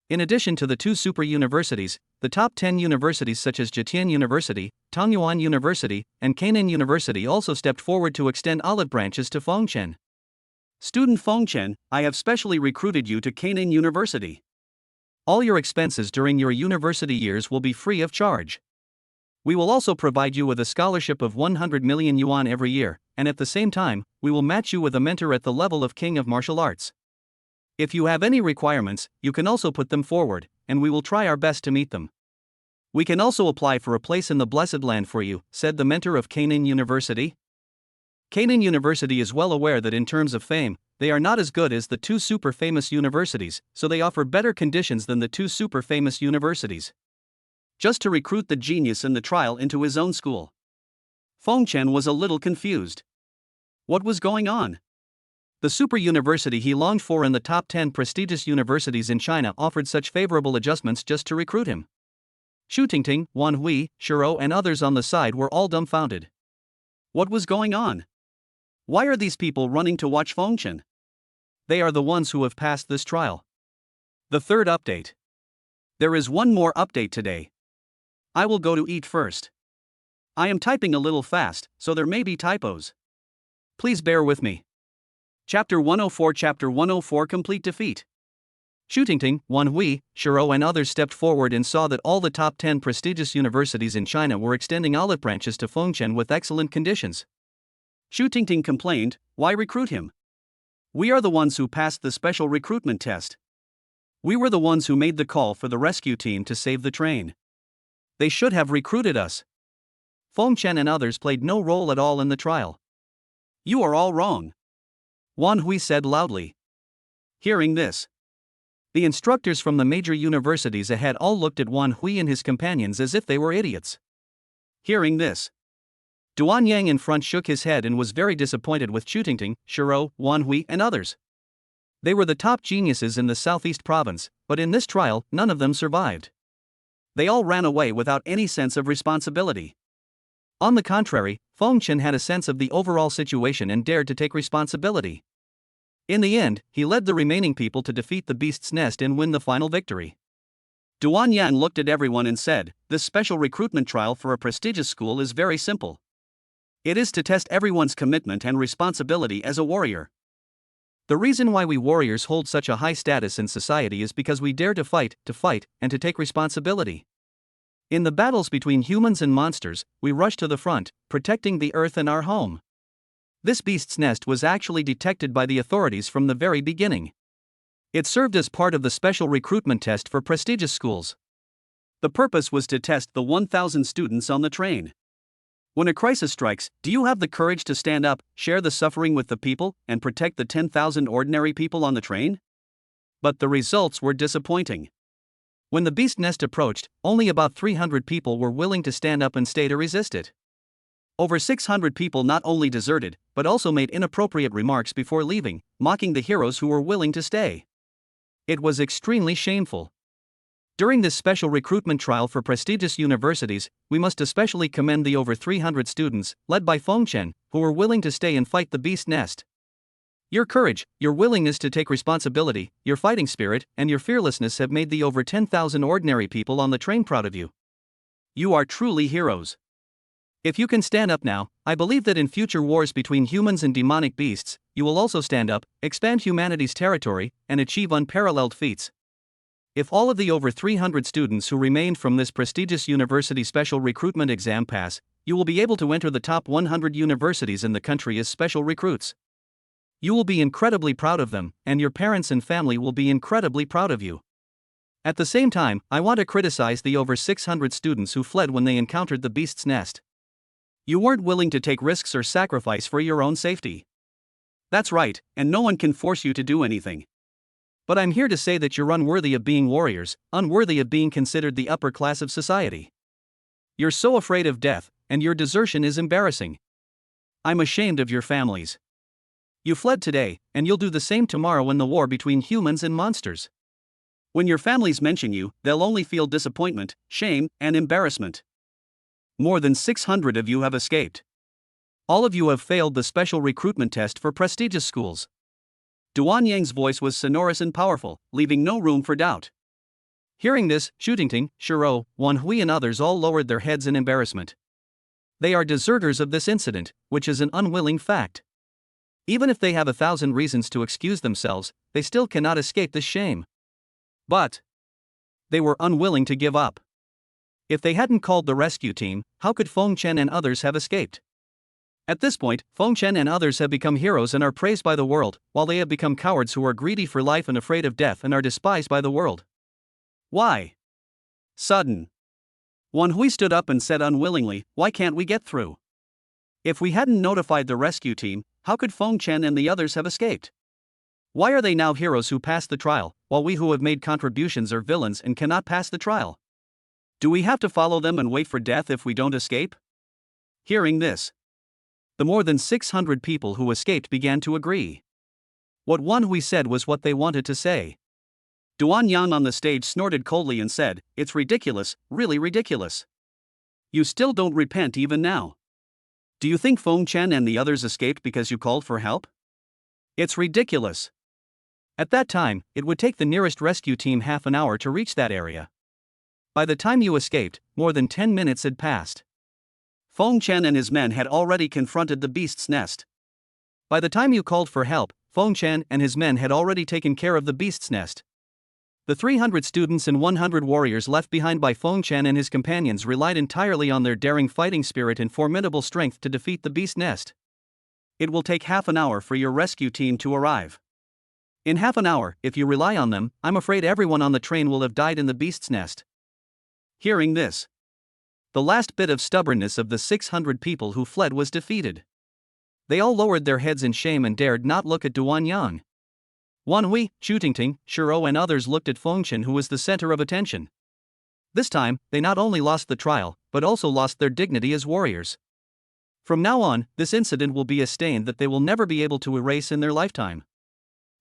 In addition to the 2 super universities, the top 10 universities such as Jitian University, Tongyuan University, and Canaan University also stepped forward to extend olive branches to Fengchen. "Student Fengchen, I have specially recruited you to Canaan University. All your expenses during your university years will be free of charge. We will also provide you with a scholarship of 100 million yuan every year, and at the same time, we will match you with a mentor at the level of King of Martial Arts. If you have any requirements, you can also put them forward, and we will try our best to meet them. We can also apply for a place in the Blessed Land for you," said the mentor of Canaan University. Canaan University is well aware that in terms of fame, they are not as good as the two super famous universities, so they offer better conditions than the two super famous universities. Just to recruit the genius in the trial into his own school. Feng Chen was a little confused. What was going on? The super university he longed for in the top 10 prestigious universities in China offered such favorable adjustments just to recruit him. Xu Tingting, Wan Hui, Shiro and others on the side were all dumbfounded. What was going on? Why are these people running to watch Feng Chen? They are the ones who have passed this trial. The third update. There is one more update today. I will go to eat first. I am typing a little fast, so there may be typos. Please bear with me. Chapter 104 Complete Defeat. Xu Tingting, Wan Hui, Shiro and others stepped forward and saw that all the top 10 prestigious universities in China were extending olive branches to Feng Chen with excellent conditions. Xu Tingting complained, "Why recruit him? We are the ones who passed the special recruitment test. We were the ones who made the call for the rescue team to save the train. They should have recruited us. Feng Chen and others played no role at all in the trial. You are all wrong," Wan Hui said loudly. Hearing this, the instructors from the major universities ahead all looked at Wan Hui and his companions as if they were idiots. Hearing this, Duan Yang in front shook his head and was very disappointed with Xu Tingting, Shiro, Wan Hui and others. They were the top geniuses in the southeast province, but in this trial, none of them survived. They all ran away without any sense of responsibility. On the contrary, Feng Chen had a sense of the overall situation and dared to take responsibility. In the end, he led the remaining people to defeat the beast's nest and win the final victory. Duan Yang looked at everyone and said, "This special recruitment trial for a prestigious school is very simple. It is to test everyone's commitment and responsibility as a warrior. The reason why we warriors hold such a high status in society is because we dare to fight, and to take responsibility. In the battles between humans and monsters, we rush to the front, protecting the earth and our home." This beast's nest was actually detected by the authorities from the very beginning. It served as part of the special recruitment test for prestigious schools. The purpose was to test the 1,000 students on the train. When a crisis strikes, do you have the courage to stand up, share the suffering with the people, and protect the 10,000 ordinary people on the train? But the results were disappointing. When the beast nest approached, only about 300 people were willing to stand up and stay to resist it. Over 600 people not only deserted, but also made inappropriate remarks before leaving, mocking the heroes who were willing to stay. It was extremely shameful. During this special recruitment trial for prestigious universities, we must especially commend the over 300 students, led by Feng Chen, who were willing to stay and fight the beast nest. Your courage, your willingness to take responsibility, your fighting spirit, and your fearlessness have made the over 10,000 ordinary people on the train proud of you. You are truly heroes. If you can stand up now, I believe that in future wars between humans and demonic beasts, you will also stand up, expand humanity's territory, and achieve unparalleled feats. If all of the over 300 students who remained from this prestigious university special recruitment exam pass, you will be able to enter the top 100 universities in the country as special recruits. You will be incredibly proud of them, and your parents and family will be incredibly proud of you. At the same time, I want to criticize the over 600 students who fled when they encountered the beast's nest. You weren't willing to take risks or sacrifice for your own safety. That's right, and no one can force you to do anything. But I'm here to say that you're unworthy of being warriors, unworthy of being considered the upper class of society. You're so afraid of death, and your desertion is embarrassing. I'm ashamed of your families. You fled today, and you'll do the same tomorrow in the war between humans and monsters. When your families mention you, they'll only feel disappointment, shame, and embarrassment. More than 600 of you have escaped. All of you have failed the special recruitment test for prestigious schools. Duan Yang's voice was sonorous and powerful, leaving no room for doubt. Hearing this, Xu Tingting, Shiro, Wan Hui and others all lowered their heads in embarrassment. They are deserters of this incident, which is an unwilling fact. Even if they have 1,000 reasons to excuse themselves, they still cannot escape this shame. But they were unwilling to give up. If they hadn't called the rescue team, how could Feng Chen and others have escaped? At this point, Feng Chen and others have become heroes and are praised by the world, while they have become cowards who are greedy for life and afraid of death and are despised by the world. Why? Sudden. Wan Hui stood up and said unwillingly, "Why can't we get through? If we hadn't notified the rescue team, how could Feng Chen and the others have escaped? Why are they now heroes who passed the trial, while we who have made contributions are villains and cannot pass the trial? Do we have to follow them and wait for death if we don't escape? Hearing this, the more than 600 people who escaped began to agree. What Wan Hui said was what they wanted to say. Duan Yang on the stage snorted coldly and said, "It's ridiculous, really ridiculous. You still don't repent even now. Do you think Feng Chen and the others escaped because you called for help? It's ridiculous." At that time, it would take the nearest rescue team half an hour to reach that area. By the time you escaped, more than 10 minutes had passed. Feng Chen and his men had already confronted the beast's nest. By the time you called for help, Feng Chen and his men had already taken care of the beast's nest. The 300 students and 100 warriors left behind by Feng Chen and his companions relied entirely on their daring fighting spirit and formidable strength to defeat the beast nest. It will take half an hour for your rescue team to arrive. In half an hour, if you rely on them, I'm afraid everyone on the train will have died in the beast's nest. Hearing this, the last bit of stubbornness of the 600 people who fled was defeated. They all lowered their heads in shame and dared not look at Duan Yang. Wan Hui, Chu Tingting, Shiro and others looked at Feng Chen, who was the center of attention. This time, they not only lost the trial, but also lost their dignity as warriors. From now on, this incident will be a stain that they will never be able to erase in their lifetime.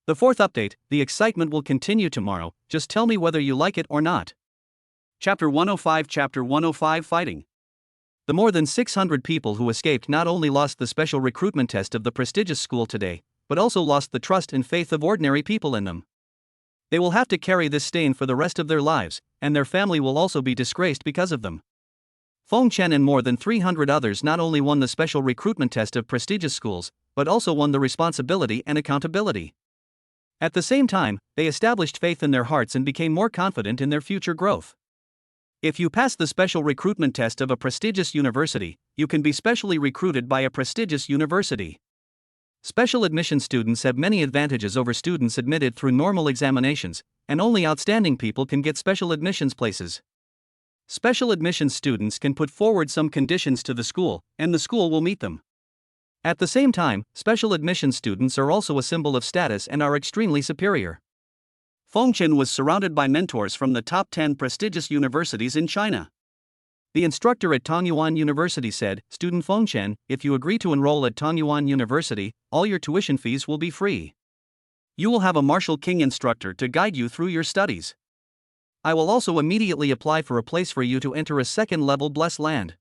The fourth update, the excitement will continue tomorrow, just tell me whether you like it or not. Chapter 105 Chapter 105 Fighting. The more than 600 people who escaped not only lost the special recruitment test of the prestigious school today, but also lost the trust and faith of ordinary people in them. They will have to carry this stain for the rest of their lives, and their family will also be disgraced because of them. Feng Chen and more than 300 others not only won the special recruitment test of prestigious schools, but also won the responsibility and accountability. At the same time, they established faith in their hearts and became more confident in their future growth. If you pass the special recruitment test of a prestigious university, you can be specially recruited by a prestigious university. Special admission students have many advantages over students admitted through normal examinations, and only outstanding people can get special admissions places. Special admissions students can put forward some conditions to the school, and the school will meet them. At the same time, special admission students are also a symbol of status and are extremely superior. Feng Chen was surrounded by mentors from the top 10 prestigious universities in China. The instructor at Tongyuan University said, "Student Feng Chen, if you agree to enroll at Tongyuan University, all your tuition fees will be free. You will have a martial king instructor to guide you through your studies. I will also immediately apply for a place for you to enter a second-level blessed land.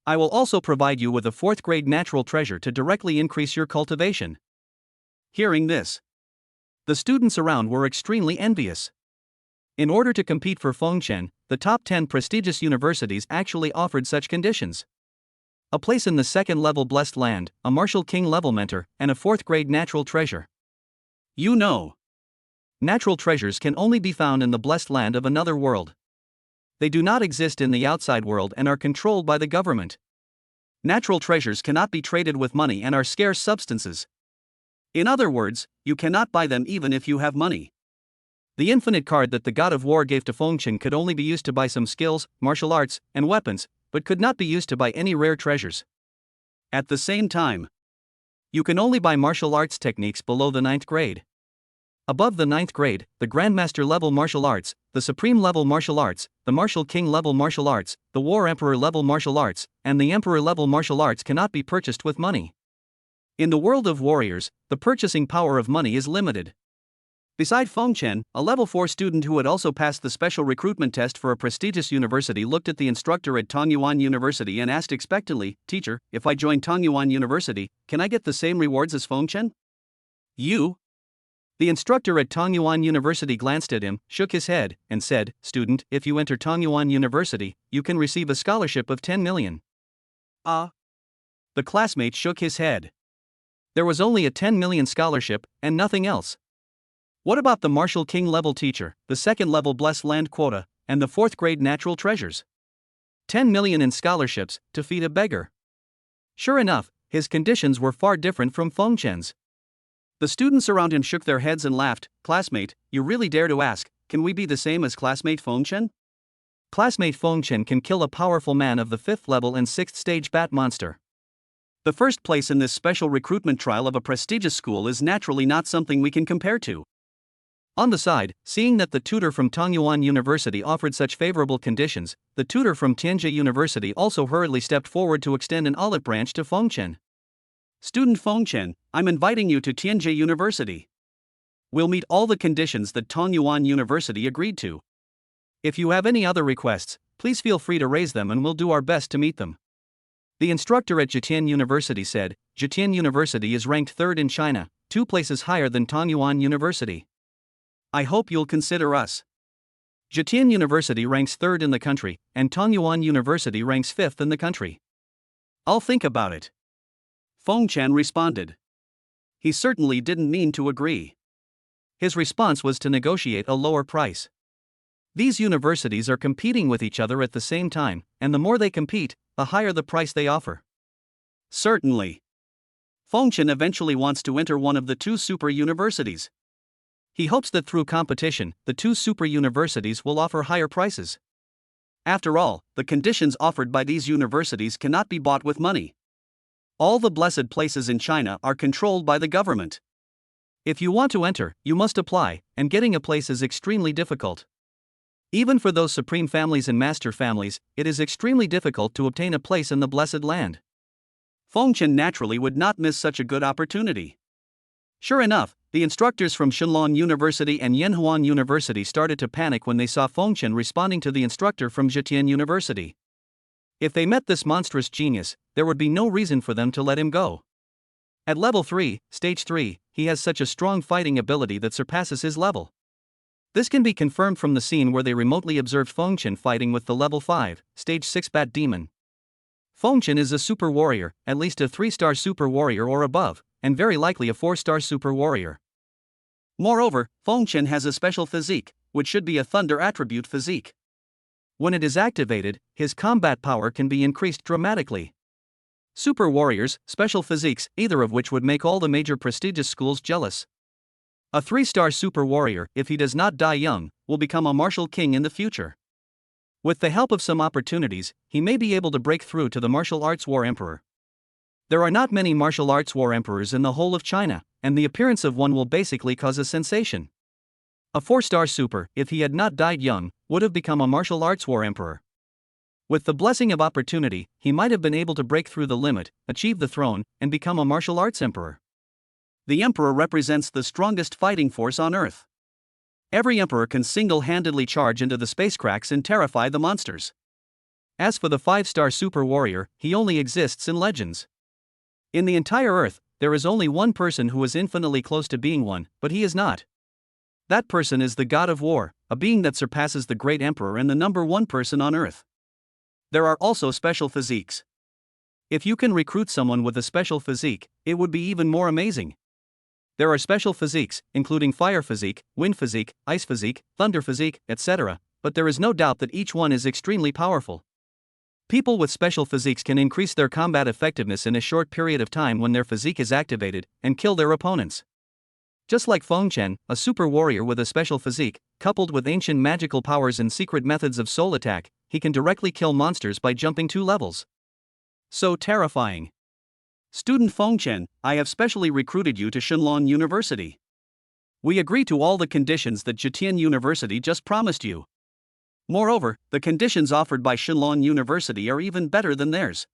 I will also provide you with a 4th-grade natural treasure to directly increase your cultivation." Hearing this, the students around were extremely envious. In order to compete for Feng Chen, the top 10 prestigious universities actually offered such conditions: a place in the second-level blessed land, a martial king level mentor, and a 4th-grade natural treasure. You know, natural treasures can only be found in the blessed land of another world. They do not exist in the outside world and are controlled by the government. Natural treasures cannot be traded with money and are scarce substances. In other words, you cannot buy them even if you have money. The infinite card that the god of war gave to Feng Chen could only be used to buy some skills, martial arts, and weapons, but could not be used to buy any rare treasures. At the same time, you can only buy martial arts techniques below the 9th grade. Above the 9th grade, the Grandmaster level martial arts, the Supreme level martial arts, the Martial King level martial arts, the War Emperor level martial arts, and the Emperor level martial arts cannot be purchased with money. In the world of warriors, the purchasing power of money is limited. Beside Feng Chen, a level 4 student who had also passed the special recruitment test for a prestigious university looked at the instructor at Tongyuan University and asked expectantly, "Teacher, if I join Tongyuan University, can I get the same rewards as Feng Chen?" "You?" The instructor at Tongyuan University glanced at him, shook his head, and said, "Student, if you enter Tongyuan University, you can receive a scholarship of 10 million. The classmate shook his head. There was only a 10 million scholarship, and nothing else. What about the Martial King level teacher, the 2nd level blessed land quota, and the 4th grade natural treasures? 10 million in scholarships, to feed a beggar. Sure enough, his conditions were far different from Feng Chen's. The students around him shook their heads and laughed. "Classmate, you really dare to ask, can we be the same as classmate Feng Chen?" Classmate Feng Chen can kill a powerful man of the 5th level and 6th stage bat monster. The first place in this special recruitment trial of a prestigious school is naturally not something we can compare to. On the side, seeing that the tutor from Tongyuan University offered such favorable conditions, the tutor from Tianjin University also hurriedly stepped forward to extend an olive branch to Fengchen. Student Fengchen, I'm inviting you to Tianjin University. We'll meet all the conditions that Tongyuan University agreed to. If you have any other requests, please feel free to raise them and we'll do our best to meet them. The instructor at Zhejiang University said, Zhejiang University is ranked third in China, 2 places higher than Tongyuan University. I hope you'll consider us. Zhejiang University ranks third in the country, and Tongyuan University ranks fifth in the country. I'll think about it. Fengchen responded. He certainly didn't mean to agree. His response was to negotiate a lower price. These universities are competing with each other at the same time, and the more they compete, the higher the price they offer. Certainly. Fengchen eventually wants to enter one of the 2 super universities. He hopes that through competition, the 2 super universities will offer higher prices. After all, the conditions offered by these universities cannot be bought with money. All the blessed places in China are controlled by the government. If you want to enter, you must apply, and getting a place is extremely difficult. Even for those supreme families and master families, it is extremely difficult to obtain a place in the blessed land. Fengchen naturally would not miss such a good opportunity. Sure enough, the instructors from Shenlong University and Yanhuan University started to panic when they saw Fengchen responding to the instructor from Zhejiang University. If they met this monstrous genius, there would be no reason for them to let him go. At level 3, stage 3, he has such a strong fighting ability that surpasses his level. This can be confirmed from the scene where they remotely observed Fengchen fighting with the level 5, stage 6 bat demon. Fengchen is a super warrior, at least a 3-star super warrior or above, and very likely a 4-star super warrior. Moreover, Fengchen has a special physique, which should be a thunder attribute physique. When it is activated, his combat power can be increased dramatically. Super warriors, special physiques, either of which would make all the major prestigious schools jealous. A 3-star super warrior, if he does not die young, will become a martial king in the future. With the help of some opportunities, he may be able to break through to the martial arts war emperor. There are not many martial arts war emperors in the whole of China, and the appearance of one will basically cause a sensation. A 4-star super, if he had not died young, would have become a martial arts war emperor. With the blessing of opportunity, he might have been able to break through the limit, achieve the throne, and become a martial arts emperor. The emperor represents the strongest fighting force on Earth. Every emperor can single-handedly charge into the space cracks and terrify the monsters. As for the 5-star super warrior, he only exists in legends. In the entire Earth, there is only one person who is infinitely close to being one, but he is not. That person is the god of war, a being that surpasses the great emperor and the number 1 person on Earth. There are also special physiques. If you can recruit someone with a special physique, it would be even more amazing. There are special physiques, including fire physique, wind physique, ice physique, thunder physique, etc., but there is no doubt that each one is extremely powerful. People with special physiques can increase their combat effectiveness in a short period of time when their physique is activated, and kill their opponents. Just like Fengchen, a super warrior with a special physique, coupled with ancient magical powers and secret methods of soul attack, he can directly kill monsters by jumping 2 levels. So terrifying. Student Fengchen, I have specially recruited you to Shenlong University. We agree to all the conditions that Zhejiang University just promised you. Moreover, the conditions offered by Shenlong University are even better than theirs.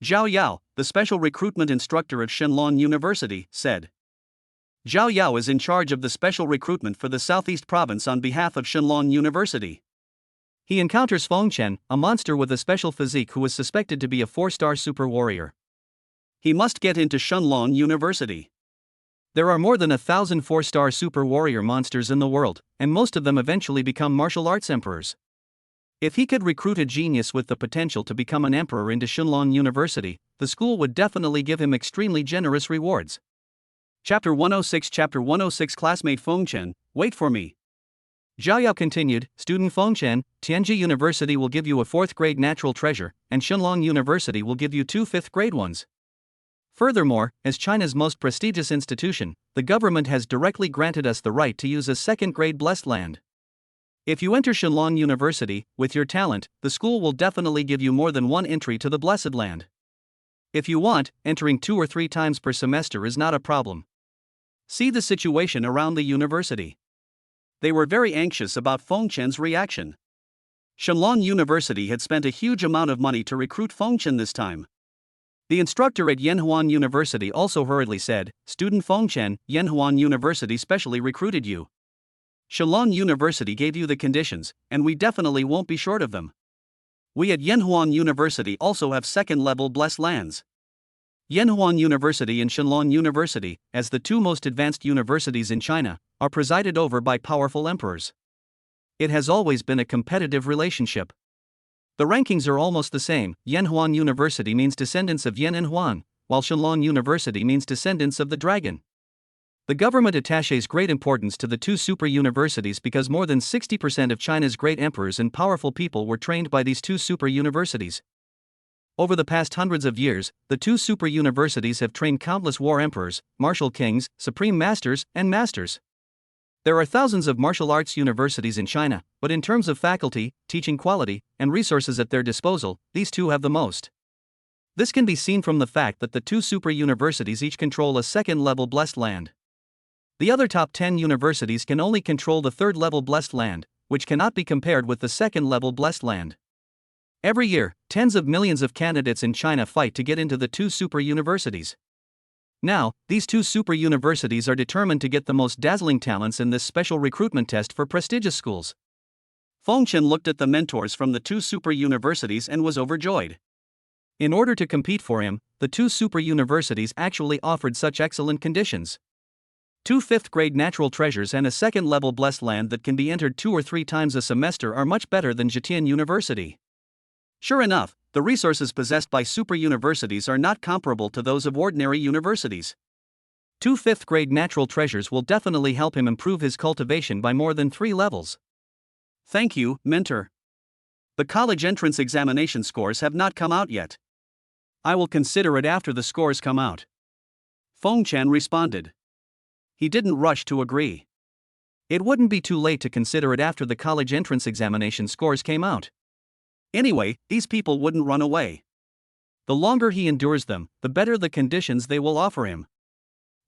Zhao Yao, the special recruitment instructor at Shenlong University, said. Zhao Yao is in charge of the special recruitment for the Southeast Province on behalf of Shenlong University. He encounters Fengchen, a monster with a special physique who is suspected to be a 4-star super warrior. He must get into Shenlong University. There are more than 1,000 4-star super warrior monsters in the world, and most of them eventually become martial arts emperors. If he could recruit a genius with the potential to become an emperor into Shenlong University, the school would definitely give him extremely generous rewards. Chapter 106 Classmate Fengchen, wait for me. Zhao Yao continued, Student Fengchen, Tianjin University will give you a 4th grade natural treasure, and Shenlong University will give you 2 5th grade ones. Furthermore, as China's most prestigious institution, the government has directly granted us the right to use a 2nd grade blessed land. If you enter Shenlong University, with your talent, the school will definitely give you more than 1 entry to the blessed land. If you want, entering 2 or 3 times per semester is not a problem. See the situation around the university. They were very anxious about Feng Chen's reaction. Shenlong University had spent a huge amount of money to recruit Feng Chen this time. The instructor at Yanhuan University also hurriedly said, "Student Feng Chen, Yanhuan University specially recruited you. Shenlong University gave you the conditions, and we definitely won't be short of them. We at Yanhuan University also have second-level blessed lands." Yanhuan University and Shenlong University, as the two most advanced universities in China, are presided over by powerful emperors. It has always been a competitive relationship. The rankings are almost the same. Yanhuan University means descendants of Yan and Huan, while Shenlong University means descendants of the dragon. The government attaches great importance to the two super universities because more than 60% of China's great emperors and powerful people were trained by these two super universities. Over the past hundreds of years, the two super universities have trained countless war emperors, martial kings, supreme masters, and masters. There are thousands of martial arts universities in China, but in terms of faculty, teaching quality, and resources at their disposal, these two have the most. This can be seen from the fact that the two super universities each control a second-level blessed land. The other top 10 universities can only control the third-level blessed land, which cannot be compared with the second-level blessed land. Every year, tens of millions of candidates in China fight to get into the two super universities. Now, these two super universities are determined to get the most dazzling talents in this special recruitment test for prestigious schools. Feng Chen looked at the mentors from the two super universities and was overjoyed. In order to compete for him, the two super universities actually offered such excellent conditions. 2 fifth-grade natural treasures and a second-level blessed land that can be entered 2 or 3 times a semester are much better than Zhejiang University. Sure enough, the resources possessed by super universities are not comparable to those of ordinary universities. 2 fifth-grade natural treasures will definitely help him improve his cultivation by more than 3 levels. Thank you, mentor. The college entrance examination scores have not come out yet. I will consider it after the scores come out. Feng Chen responded. He didn't rush to agree. It wouldn't be too late to consider it after the college entrance examination scores came out. Anyway, these people wouldn't run away. The longer he endures them, the better the conditions they will offer him.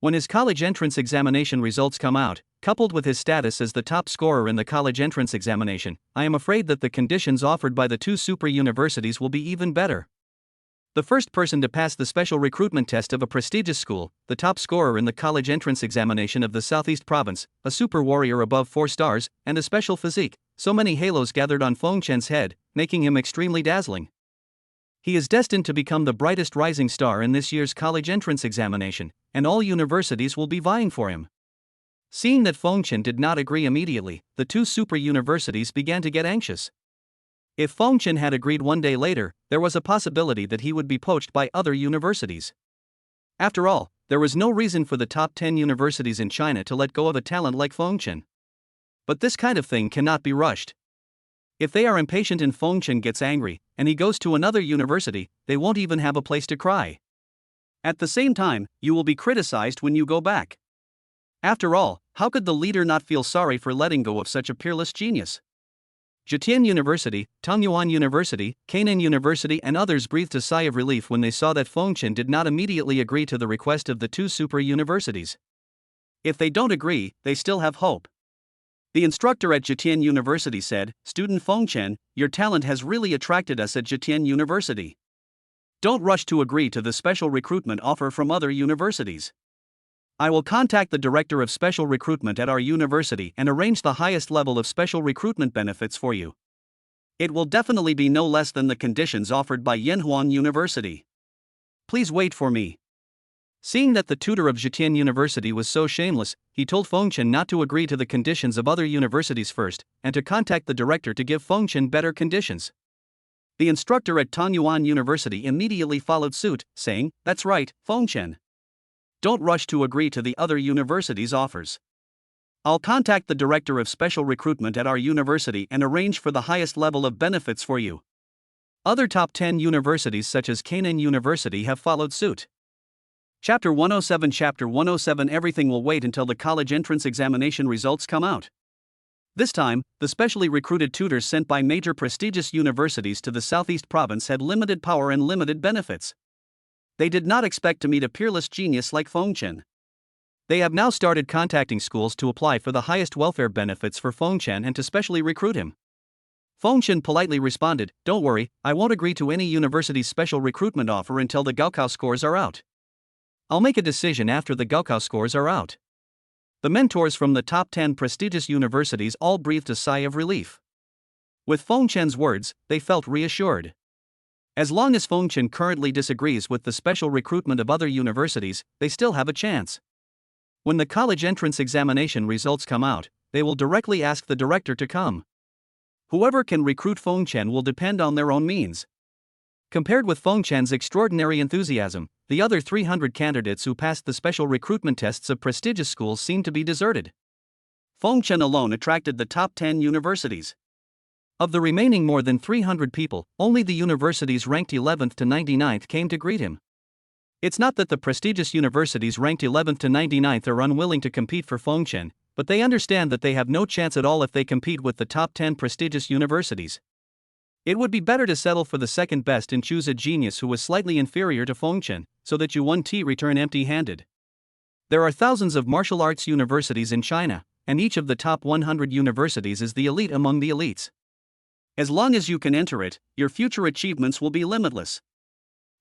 When his college entrance examination results come out, coupled with his status as the top scorer in the college entrance examination, I am afraid that the conditions offered by the two super universities will be even better. The first person to pass the special recruitment test of a prestigious school, the top scorer in the college entrance examination of the Southeast Province, a super warrior above 4 stars, and a special physique, so many halos gathered on Feng Chen's head, making him extremely dazzling. He is destined to become the brightest rising star in this year's college entrance examination, and all universities will be vying for him. Seeing that Feng Chen did not agree immediately, the two super universities began to get anxious. If Feng Chen had agreed 1 day later, there was a possibility that he would be poached by other universities. After all, there was no reason for the top 10 universities in China to let go of a talent like Feng Chen. But this kind of thing cannot be rushed. If they are impatient and Feng Chen gets angry, and he goes to another university, they won't even have a place to cry. At the same time, you will be criticized when you go back. After all, how could the leader not feel sorry for letting go of such a peerless genius? Zhejiang University, Tongyuan University, Canaan University and others breathed a sigh of relief when they saw that Feng Chen did not immediately agree to the request of the two super universities. If they don't agree, they still have hope. The instructor at Zhejiang University said, "Student Feng Chen, your talent has really attracted us at Zhejiang University. Don't rush to agree to the special recruitment offer from other universities. I will contact the director of special recruitment at our university and arrange the highest level of special recruitment benefits for you. It will definitely be no less than the conditions offered by Yanhuan University. Please wait for me." Seeing that the tutor of Zhejiang University was so shameless, he told Feng Chen not to agree to the conditions of other universities first, and to contact the director to give Feng Chen better conditions. The instructor at Tongyuan University immediately followed suit, saying, "That's right, Feng Chen. Don't rush to agree to the other universities' offers. I'll contact the director of special recruitment at our university and arrange for the highest level of benefits for you." Other top 10 universities such as Canaan University have followed suit. Chapter 107 Chapter 107 Everything will wait until the college entrance examination results come out. This time, the specially recruited tutors sent by major prestigious universities to the Southeast Province had limited power and limited benefits. They did not expect to meet a peerless genius like Feng Chen. They have now started contacting schools to apply for the highest welfare benefits for Feng Chen and to specially recruit him. Feng Chen politely responded, "Don't worry, I won't agree to any university's special recruitment offer until the Gaokao scores are out. I'll make a decision after the Gaokao scores are out." The mentors from the top 10 prestigious universities all breathed a sigh of relief. With Feng Chen's words, they felt reassured. As long as Feng Chen currently disagrees with the special recruitment of other universities, they still have a chance. When the college entrance examination results come out, they will directly ask the director to come. Whoever can recruit Feng Chen will depend on their own means. Compared with Feng Chen's extraordinary enthusiasm, the other 300 candidates who passed the special recruitment tests of prestigious schools seemed to be deserted. Feng Chen alone attracted the top 10 universities. Of the remaining more than 300 people, only the universities ranked 11th to 99th came to greet him. It's not that the prestigious universities ranked 11th to 99th are unwilling to compete for Feng Chen, but they understand that they have no chance at all if they compete with the top 10 prestigious universities. It would be better to settle for the second best and choose a genius who was slightly inferior to Feng Chen, so that you won't return empty-handed. There are thousands of martial arts universities in China, and each of the top 100 universities is the elite among the elites. As long as you can enter it, your future achievements will be limitless.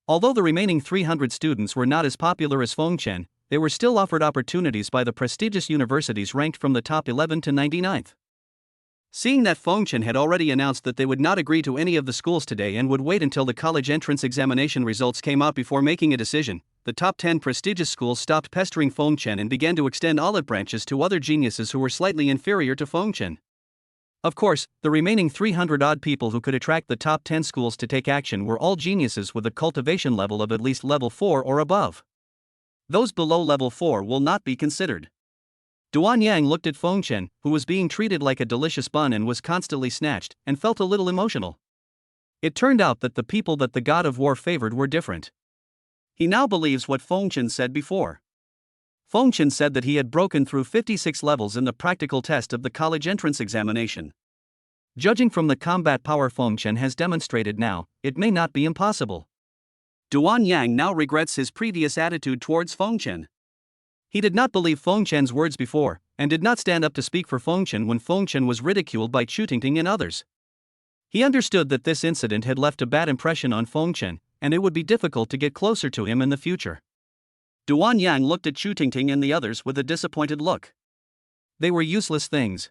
Although the remaining 300 students were not as popular as Feng Chen, they were still offered opportunities by the prestigious universities ranked from the top 11 to 99th. Seeing that Feng Chen had already announced that they would not agree to any of the schools today and would wait until the college entrance examination results came out before making a decision, the top 10 prestigious schools stopped pestering Feng Chen and began to extend olive branches to other geniuses who were slightly inferior to Feng Chen. Of course, the remaining 300-odd people who could attract the top 10 schools to take action were all geniuses with a cultivation level of at least level 4 or above. Those below level 4 will not be considered. Duan Yang looked at Feng Chen, who was being treated like a delicious bun and was constantly snatched, and felt a little emotional. It turned out that the people that the god of war favored were different. He now believes what Feng Chen said before. Feng Chen said that he had broken through 56 levels in the practical test of the college entrance examination. Judging from the combat power Feng Chen has demonstrated now, it may not be impossible. Duan Yang now regrets his previous attitude towards Feng Chen. He did not believe Feng Chen's words before, and did not stand up to speak for Feng Chen when Feng Chen was ridiculed by Chu Tingting and others. He understood that this incident had left a bad impression on Feng Chen, and it would be difficult to get closer to him in the future. Duan Yang looked at Chu Tingting and the others with a disappointed look. They were useless things.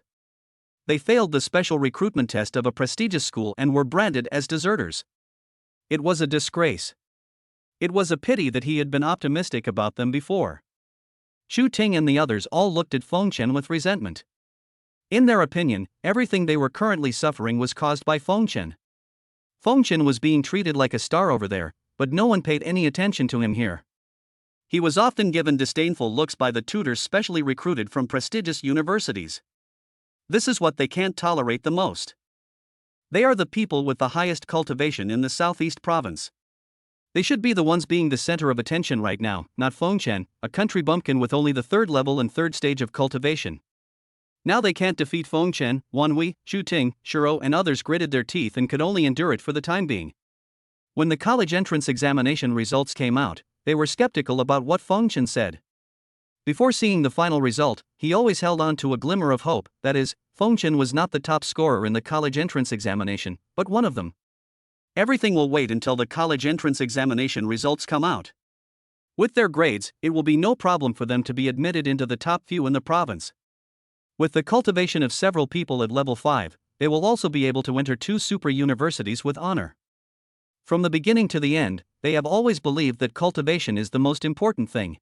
They failed the special recruitment test of a prestigious school and were branded as deserters. It was a disgrace. It was a pity that he had been optimistic about them before. Chu Ting and the others all looked at Feng Chen with resentment. In their opinion, everything they were currently suffering was caused by Feng Chen. Feng Chen was being treated like a star over there, but no one paid any attention to him here. He was often given disdainful looks by the tutors specially recruited from prestigious universities. This is what they can't tolerate the most. They are the people with the highest cultivation in the southeast province. They should be the ones being the center of attention right now, not Feng Chen, a country bumpkin with only the third level and third stage of cultivation. Now they can't defeat Feng Chen, Wan Wei, Chu Ting, Shiro and others gritted their teeth and could only endure it for the time being. When the college entrance examination results came out, they were skeptical about what Feng Chen said. Before seeing the final result, he always held on to a glimmer of hope, that is, Feng Chen was not the top scorer in the college entrance examination, but one of them. Everything will wait until the college entrance examination results come out. With their grades, it will be no problem for them to be admitted into the top few in the province. With the cultivation of several people at level 5, they will also be able to enter 2 super universities with honor. From the beginning to the end, they have always believed that cultivation is the most important thing.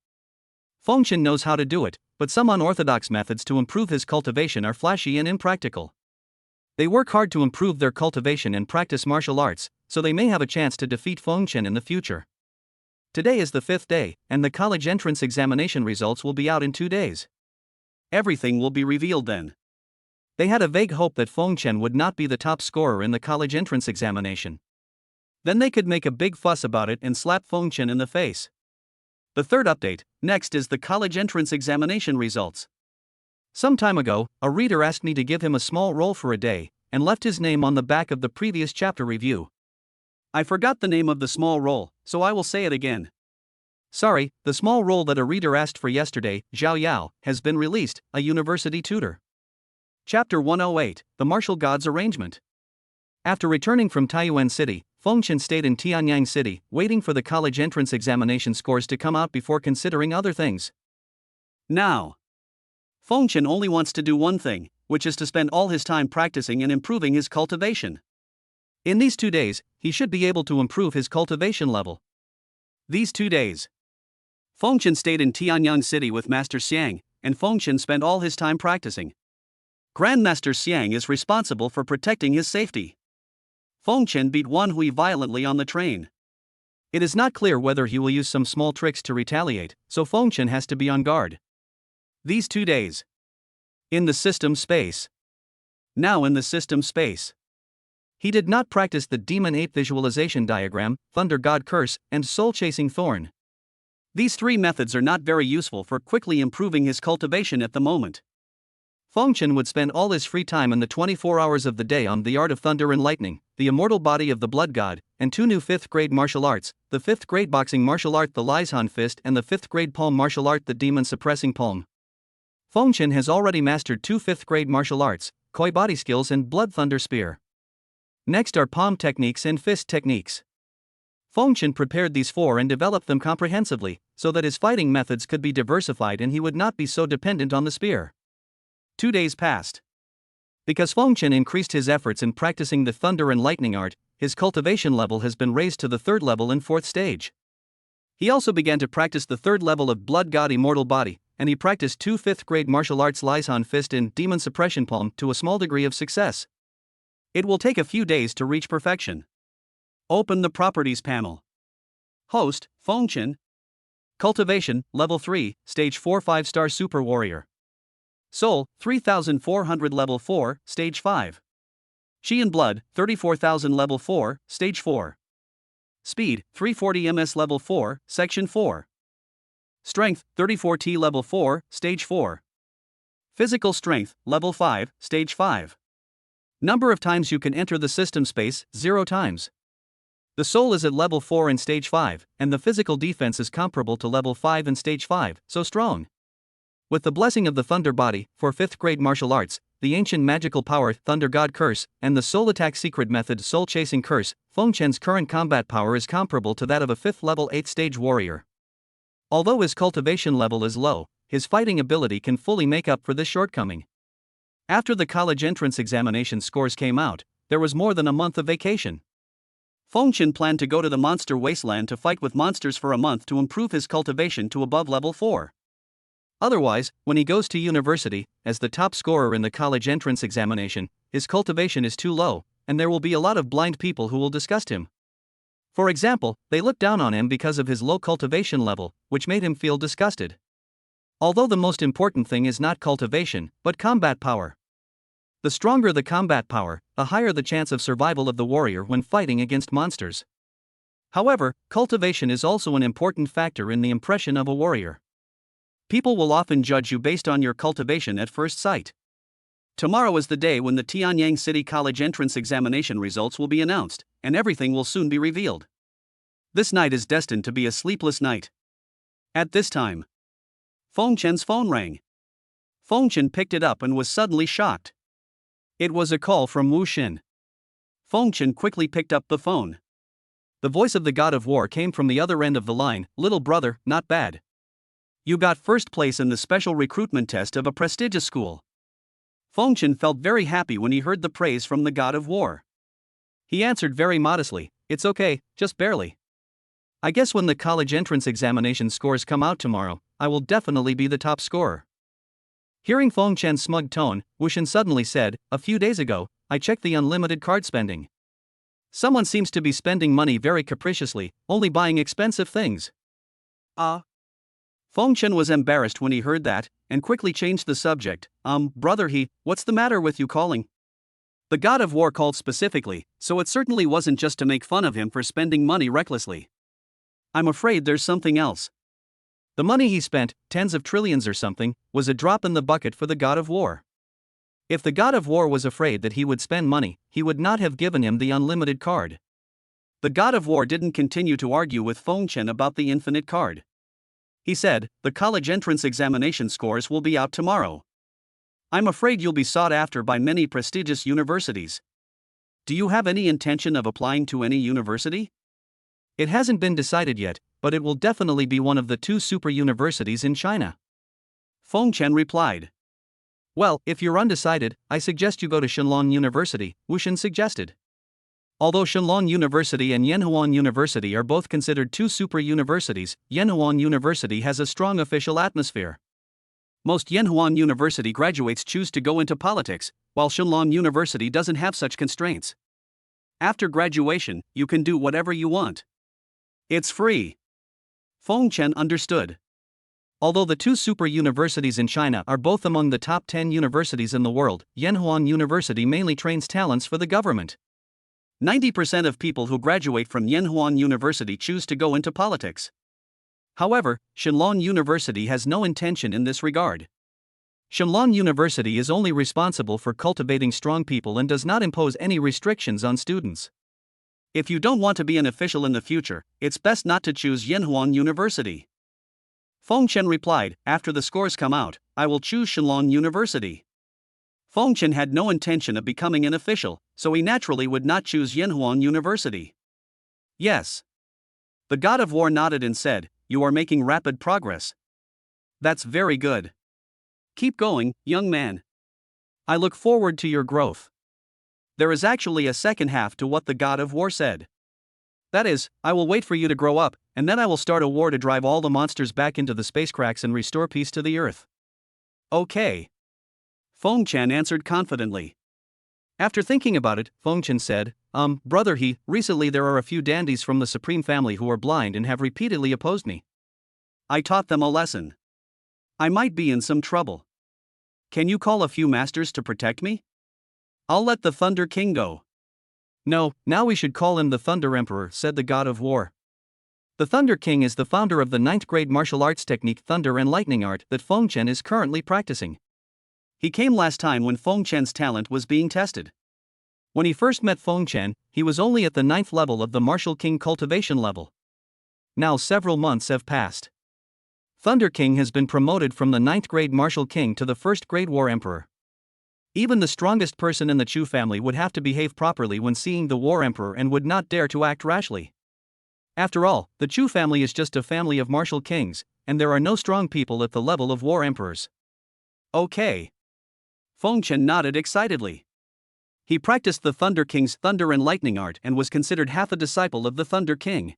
Feng Chen knows how to do it, but some unorthodox methods to improve his cultivation are flashy and impractical. They work hard to improve their cultivation and practice martial arts, so they may have a chance to defeat Feng Chen in the future. Today is the 5th day, and the college entrance examination results will be out in 2 days. Everything will be revealed then. They had a vague hope that Feng Chen would not be the top scorer in the college entrance examination. Then they could make a big fuss about it and slap Feng Chen in the face. The third update, next is the college entrance examination results. Some time ago, a reader asked me to give him a small role for a day, and left his name on the back of the previous chapter review. I forgot the name of the small role, so I will say it again. Sorry, the small role that a reader asked for yesterday, Zhao Yao, has been released, a university tutor. Chapter 108, The Martial Gods Arrangement. After returning from Taiyuan City, Fengchen stayed in Tianyang City, waiting for the college entrance examination scores to come out before considering other things. Now, Fengchen only wants to do one thing, which is to spend all his time practicing and improving his cultivation. In these 2 days, he should be able to improve his cultivation level. These 2 days, Fengchen stayed in Tianyang City with Master Xiang, and Fengchen spent all his time practicing. Grandmaster Xiang is responsible for protecting his safety. Fengchen beat Wan Hui violently on the train. It is not clear whether he will use some small tricks to retaliate, so Fengchen has to be on guard. These 2 days. In the system space. Now in the system space. He did not practice the Demon Ape visualization diagram, Thunder God Curse, and Soul Chasing Thorn. These 3 methods are not very useful for quickly improving his cultivation at the moment. Fengchen would spend all his free time in the 24 hours of the day on the art of thunder and lightning, the immortal body of the blood god, and 2 new 5th grade martial arts, the 5th grade boxing martial art the Lisan Fist and the 5th grade palm martial art the Demon Suppressing Palm. Fengchen has already mastered 2 5th grade martial arts, Koi body skills and Blood Thunder Spear. Next are palm techniques and fist techniques. Fengchen prepared these 4 and developed them comprehensively, so that his fighting methods could be diversified and he would not be so dependent on the spear. 2 days passed. Because Fengchen increased his efforts in practicing the thunder and lightning art, his cultivation level has been raised to the 3rd level and 4th stage. He also began to practice the 3rd level of Blood God Immortal Body, and he practiced 2 5th grade martial arts Lisan Fist and Demon Suppression Palm to a small degree of success. It will take a few days to reach perfection. Open the Properties panel. Host, Fengchen. Cultivation, Level 3, Stage 4 5-star Super Warrior. Soul, 3400 Level 4, Stage 5. Chi and Blood, 34,000 Level 4, Stage 4. Speed, 340 ms Level 4, Section 4. Strength, 34T Level 4, Stage 4. Physical Strength, Level 5, Stage 5. Number of times you can enter the system space, 0 times. The soul is at Level 4 in Stage 5, and the physical defense is comparable to Level 5 in Stage 5, so strong. With the blessing of the Thunder Body, for 5th grade martial arts, the ancient magical power Thunder God Curse, and the soul attack secret method Soul Chasing Curse, Fengchen's current combat power is comparable to that of a 5th level 8th stage warrior. Although his cultivation level is low, his fighting ability can fully make up for this shortcoming. After the college entrance examination scores came out, there was more than a month of vacation. Fengchen planned to go to the monster wasteland to fight with monsters for a month to improve his cultivation to above level 4. Otherwise, when he goes to university, as the top scorer in the college entrance examination, his cultivation is too low, and there will be a lot of blind people who will disgust him. For example, they look down on him because of his low cultivation level, which made him feel disgusted. Although the most important thing is not cultivation, but combat power. The stronger the combat power, the higher the chance of survival of the warrior when fighting against monsters. However, cultivation is also an important factor in the impression of a warrior. People will often judge you based on your cultivation at first sight. Tomorrow is the day when the Tianyang City College entrance examination results will be announced, and everything will soon be revealed. This night is destined to be a sleepless night. At this time, Fengchen's phone rang. Fengchen picked it up and was suddenly shocked. It was a call from Wu Xin. Fengchen quickly picked up the phone. The voice of the God of War came from the other end of the line. "Little brother, not bad. You got first place in the special recruitment test of a prestigious school." Fengchen felt very happy when he heard the praise from the God of War. He answered very modestly, "It's okay, just barely. I guess when the college entrance examination scores come out tomorrow, I will definitely be the top scorer." Hearing Fengchen's smug tone, Wu Xin suddenly said, "A few days ago, I checked the unlimited card spending. Someone seems to be spending money very capriciously, only buying expensive things." Fengchen was embarrassed when he heard that, and quickly changed the subject. Brother what's the matter with you calling?" The God of War called specifically, so it certainly wasn't just to make fun of him for spending money recklessly. "I'm afraid there's something else." The money he spent, tens of trillions or something, was a drop in the bucket for the God of War. If the God of War was afraid that he would spend money, he would not have given him the unlimited card. The God of War didn't continue to argue with Fengchen about the infinite card. He said, "The college entrance examination scores will be out tomorrow. I'm afraid you'll be sought after by many prestigious universities. Do you have any intention of applying to any university?" "It hasn't been decided yet, but it will definitely be one of the two super universities in China." Feng Chen replied. "Well, if you're undecided, I suggest you go to Shenlong University," Wu Shen suggested. Although Shenlong University and Yanhuan University are both considered two super universities, Yanhuan University has a strong official atmosphere. Most Yanhuan University graduates choose to go into politics, while Shenlong University doesn't have such constraints. After graduation, you can do whatever you want. It's free. Feng Chen understood. Although the two super universities in China are both among the top 10 universities in the world, Yanhuan University mainly trains talents for the government. 90% of people who graduate from Yanhuan University choose to go into politics. However, Shenlong University has no intention in this regard. Shenlong University is only responsible for cultivating strong people and does not impose any restrictions on students. If you don't want to be an official in the future, it's best not to choose Yanhuan University. Feng Chen replied, "After the scores come out, I will choose Shenlong University." Feng Chen had no intention of becoming an official, so he naturally would not choose Yanhuan University. "Yes." The God of War nodded and said, "You are making rapid progress. That's very good. Keep going, young man. I look forward to your growth." There is actually a second half to what the God of War said. That is, "I will wait for you to grow up, and then I will start a war to drive all the monsters back into the space cracks and restore peace to the Earth." "Okay." Feng Chen answered confidently. After thinking about it, Feng Chen said, Brother He, recently there are a few dandies from the Supreme Family who are blind and have repeatedly opposed me. I taught them a lesson. I might be in some trouble. Can you call a few masters to protect me? I'll let the Thunder King go." "No, now we should call him the Thunder Emperor," said the God of War. The Thunder King is the founder of the 9th grade martial arts technique Thunder and Lightning Art that Feng Chen is currently practicing. He came last time when Feng Chen's talent was being tested. When he first met Feng Chen, he was only at the 9th level of the Martial King cultivation level. Now several months have passed. Thunder King has been promoted from the 9th grade Martial King to the 1st grade War Emperor. Even the strongest person in the Chu family would have to behave properly when seeing the War Emperor and would not dare to act rashly. After all, the Chu family is just a family of martial kings, and there are no strong people at the level of War Emperors. Okay. Feng Chen nodded excitedly. He practiced the Thunder King's Thunder and Lightning Art and was considered half a disciple of the Thunder King.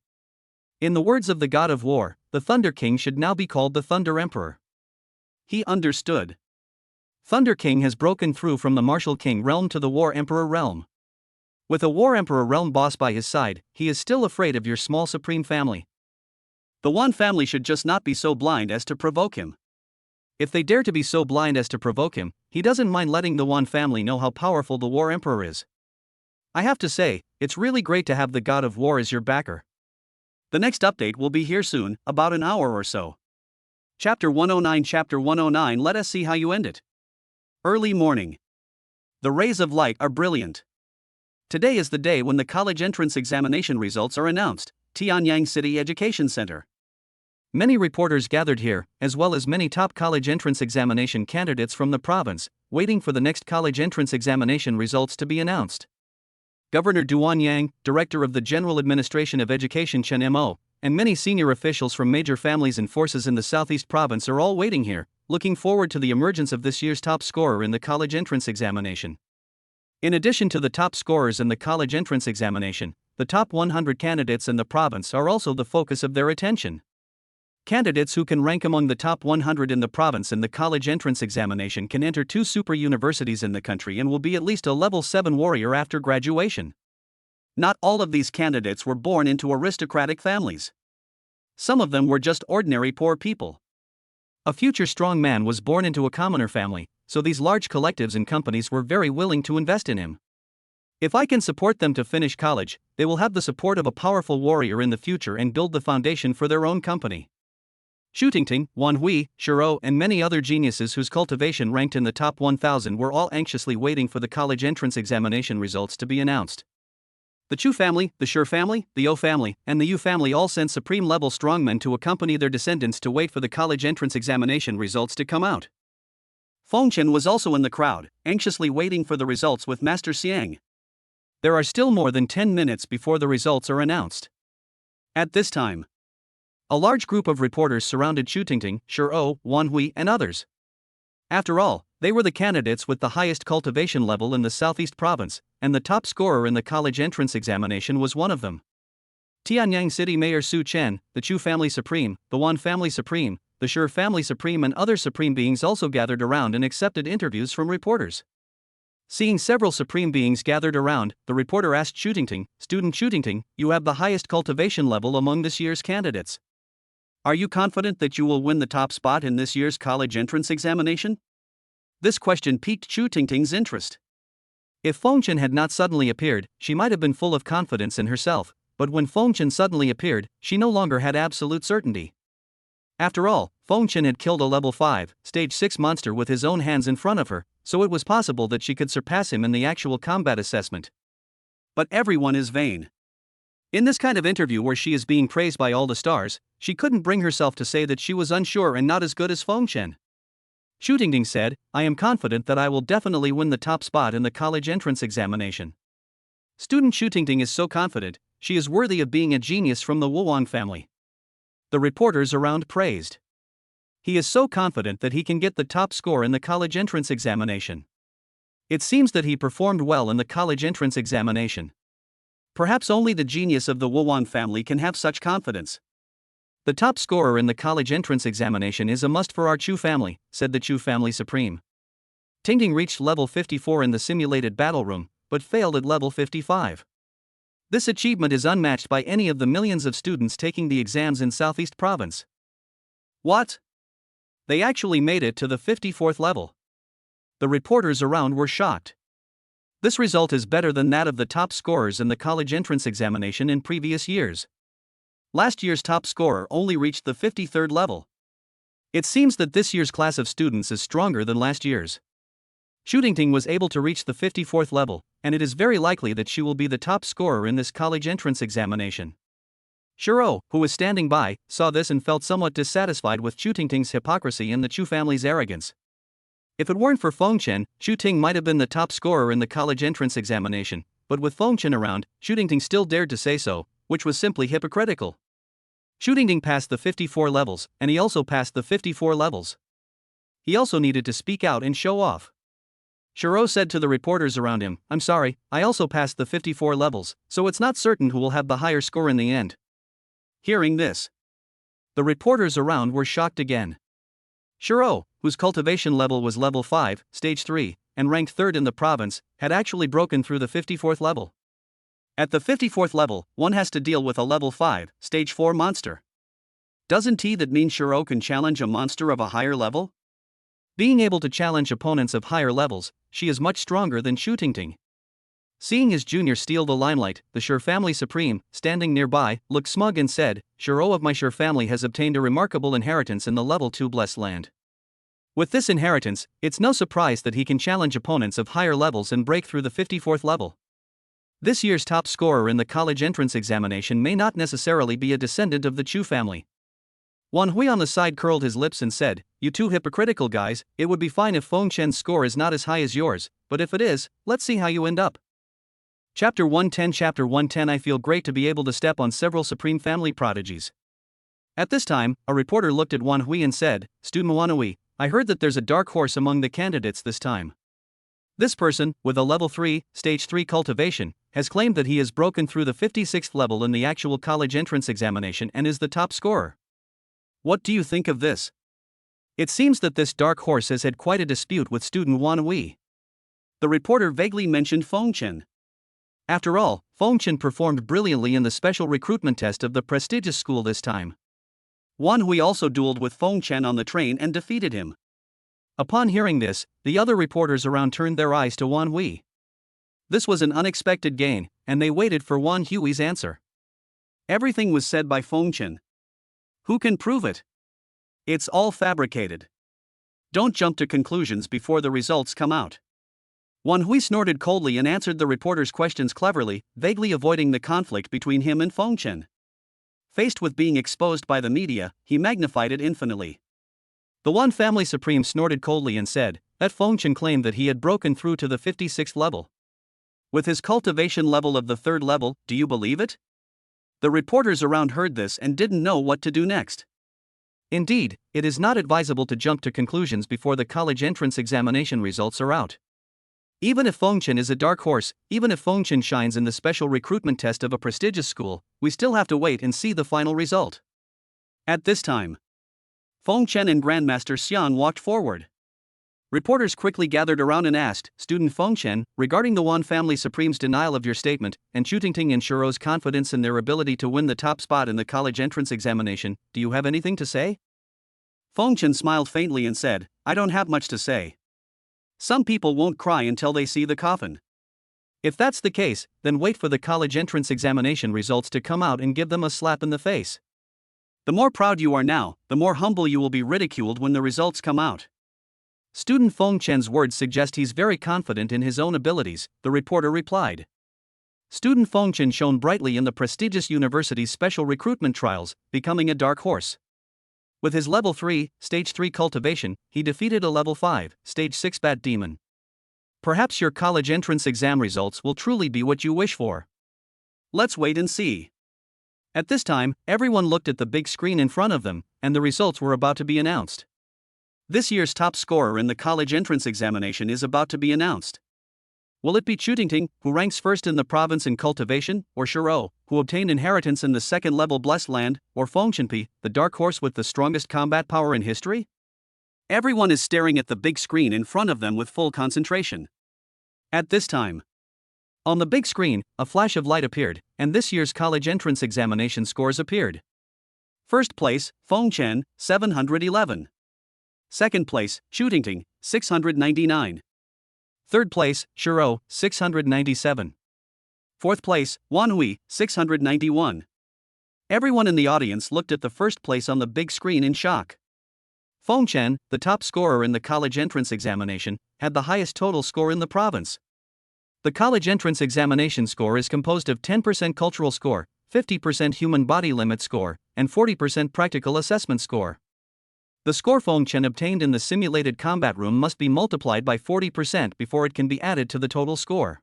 In the words of the God of War, the Thunder King should now be called the Thunder Emperor. He understood. Thunder King has broken through from the Martial King realm to the War Emperor realm. With a War Emperor realm boss by his side, he is still afraid of your small supreme family. The Wan family should just not be so blind as to provoke him. If they dare to be so blind as to provoke him, he doesn't mind letting the Wan family know how powerful the War Emperor is. I have to say, it's really great to have the God of War as your backer. The next update will be here soon, about an hour or so. Chapter 109. Chapter 109. Let us see how you end it. Early morning. The rays of light are brilliant. Today is the day when the college entrance examination results are announced, Tianyang City Education Center. Many reporters gathered here, as well as many top college entrance examination candidates from the province, waiting for the next college entrance examination results to be announced. Governor Duan Yang, Director of the General Administration of Education Chen Mo, and many senior officials from major families and forces in the Southeast Province are all waiting here, looking forward to the emergence of this year's top scorer in the college entrance examination. In addition to the top scorers in the college entrance examination, the top 100 candidates in the province are also the focus of their attention. Candidates who can rank among the top 100 in the province in the college entrance examination can enter two super universities in the country and will be at least a level 7 warrior after graduation. Not all of these candidates were born into aristocratic families. Some of them were just ordinary poor people. A future strong man was born into a commoner family, so these large collectives and companies were very willing to invest in him. If I can support them to finish college, they will have the support of a powerful warrior in the future and build the foundation for their own company. Xu Tingting, Wan Hui, Shiro, and many other geniuses whose cultivation ranked in the top 1,000 were all anxiously waiting for the college entrance examination results to be announced. The Chu family, the Shi family, the O family, and the Yu family all sent supreme-level strongmen to accompany their descendants to wait for the college entrance examination results to come out. Feng Chen was also in the crowd, anxiously waiting for the results with Master Xiang. There are still more than 10 minutes before the results are announced. At this time, a large group of reporters surrounded Chu Tingting, Shi O, Wan Hui, and others. After all, they were the candidates with the highest cultivation level in the Southeast Province, and the top scorer in the college entrance examination was one of them. Tianyang City Mayor Su Chen, the Chu family supreme, the Wan family supreme, the Shi family supreme, and other supreme beings also gathered around and accepted interviews from reporters. Seeing several supreme beings gathered around, the reporter asked Chu Tingting, "Student Chu Tingting, you have the highest cultivation level among this year's candidates. Are you confident that you will win the top spot in this year's college entrance examination?" This question piqued Chu Tingting's interest. If Feng Chen had not suddenly appeared, she might have been full of confidence in herself, but when Feng Chen suddenly appeared, she no longer had absolute certainty. After all, Feng Chen had killed a level 5, stage 6 monster with his own hands in front of her, so it was possible that she could surpass him in the actual combat assessment. But everyone is vain. In this kind of interview where she is being praised by all the stars, she couldn't bring herself to say that she was unsure and not as good as Feng Chen. Chu Tingting said, "I am confident that I will definitely win the top spot in the college entrance examination." Student Chu Tingting is so confident, she is worthy of being a genius from the Wuwang family. The reporters around praised. He is so confident that he can get the top score in the college entrance examination. It seems that he performed well in the college entrance examination. Perhaps only the genius of the Wuwang family can have such confidence. "The top scorer in the college entrance examination is a must for our Chu family," said the Chu family supreme. Tingting reached level 54 in the simulated battle room, but failed at level 55. This achievement is unmatched by any of the millions of students taking the exams in Southeast Province. What? They actually made it to the 54th level. The reporters around were shocked. This result is better than that of the top scorers in the college entrance examination in previous years. Last year's top scorer only reached the 53rd level. It seems that this year's class of students is stronger than last year's. Chu Tingting was able to reach the 54th level, and it is very likely that she will be the top scorer in this college entrance examination. Shiro, who was standing by, saw this and felt somewhat dissatisfied with Chu Tingting's hypocrisy and the Chu family's arrogance. If it weren't for Feng Chen, Chu Ting might have been the top scorer in the college entrance examination, but with Feng Chen around, Chu Tingting still dared to say so, which was simply hypocritical. Chu Tingting passed the 54 levels, and he also passed the 54 levels. He also needed to speak out and show off. Shiro said to the reporters around him, "I'm sorry, I also passed the 54 levels, so it's not certain who will have the higher score in the end." Hearing this, the reporters around were shocked again. Shiro, whose cultivation level was level 5, stage 3, and ranked 3rd in the province, had actually broken through the 54th level. At the 54th level, one has to deal with a level 5, stage 4 monster. Doesn't that mean Shiro can challenge a monster of a higher level? Being able to challenge opponents of higher levels, she is much stronger than Chu Tingting. Seeing his junior steal the limelight, the Shi family supreme, standing nearby, looked smug and said, "Shiro of my Shi family has obtained a remarkable inheritance in the level 2 blessed land. With this inheritance, it's no surprise that he can challenge opponents of higher levels and break through the 54th level." This year's top scorer in the college entrance examination may not necessarily be a descendant of the Chu family. Wan Hui on the side curled his lips and said, "You two hypocritical guys, it would be fine if Feng Chen's score is not as high as yours, but if it is, let's see how you end up." Chapter 110 I feel great to be able to step on several supreme family prodigies. At this time, a reporter looked at Wan Hui and said, "Student Wan Hui, I heard that there's a dark horse among the candidates this time. This person, with a level 3, stage 3 cultivation, has claimed that he has broken through the 56th level in the actual college entrance examination and is the top scorer. What do you think of this?" It seems that this dark horse has had quite a dispute with student Wan Hui. The reporter vaguely mentioned Feng Chen. After all, Feng Chen performed brilliantly in the special recruitment test of the prestigious school this time. Wan Hui also dueled with Feng Chen on the train and defeated him. Upon hearing this, the other reporters around turned their eyes to Wan Hui. This was an unexpected gain, and they waited for Wan Hui's answer. Everything was said by Feng Chen. Who can prove it? It's all fabricated. Don't jump to conclusions before the results come out. Wan Hui snorted coldly and answered the reporter's questions cleverly, vaguely avoiding the conflict between him and Feng Chen. Faced with being exposed by the media, he magnified it infinitely. The Wan family supreme snorted coldly and said that Feng Chen claimed that he had broken through to the 56th level. With his cultivation level of the 3rd level, do you believe it? The reporters around heard this and didn't know what to do next. Indeed, it is not advisable to jump to conclusions before the college entrance examination results are out. Even if Feng Chen is a dark horse, even if Feng Chen shines in the special recruitment test of a prestigious school, we still have to wait and see the final result. At this time, Feng Chen and Grandmaster Xian walked forward. Reporters quickly gathered around and asked, "Student Feng Chen, regarding the Wan family supreme's denial of your statement, and Chutingting and Shiro's confidence in their ability to win the top spot in the college entrance examination, do you have anything to say?" Feng Chen smiled faintly and said, "I don't have much to say. Some people won't cry until they see the coffin. If that's the case, then wait for the college entrance examination results to come out and give them a slap in the face. The more proud you are now, the more humble you will be ridiculed when the results come out." Student Feng Chen's words suggest he's very confident in his own abilities, the reporter replied. Student Feng Chen shone brightly in the prestigious university's special recruitment trials, becoming a dark horse. With his level 3, stage 3 cultivation, he defeated a level 5, stage 6 bat demon. Perhaps your college entrance exam results will truly be what you wish for. Let's wait and see. At this time, everyone looked at the big screen in front of them, and the results were about to be announced. This year's top scorer in the college entrance examination is about to be announced. Will it be Chutingting, who ranks first in the province in cultivation, or Shiro, who obtained inheritance in the 2nd level blessed land, or Feng Chenpi, the dark horse with the strongest combat power in history? Everyone is staring at the big screen in front of them with full concentration. At this time, on the big screen, a flash of light appeared, and this year's college entrance examination scores appeared. First place, Feng Chen, 711. Second place, Chutingting, 699. Third place, Shiro, 697. Fourth place, Wan Hui, 691. Everyone in the audience looked at the first place on the big screen in shock. Feng Chen, the top scorer in the college entrance examination, had the highest total score in the province. The college entrance examination score is composed of 10% cultural score, 50% human body limit score, and 40% practical assessment score. The score Feng Chen obtained in the simulated combat room must be multiplied by 40% before it can be added to the total score.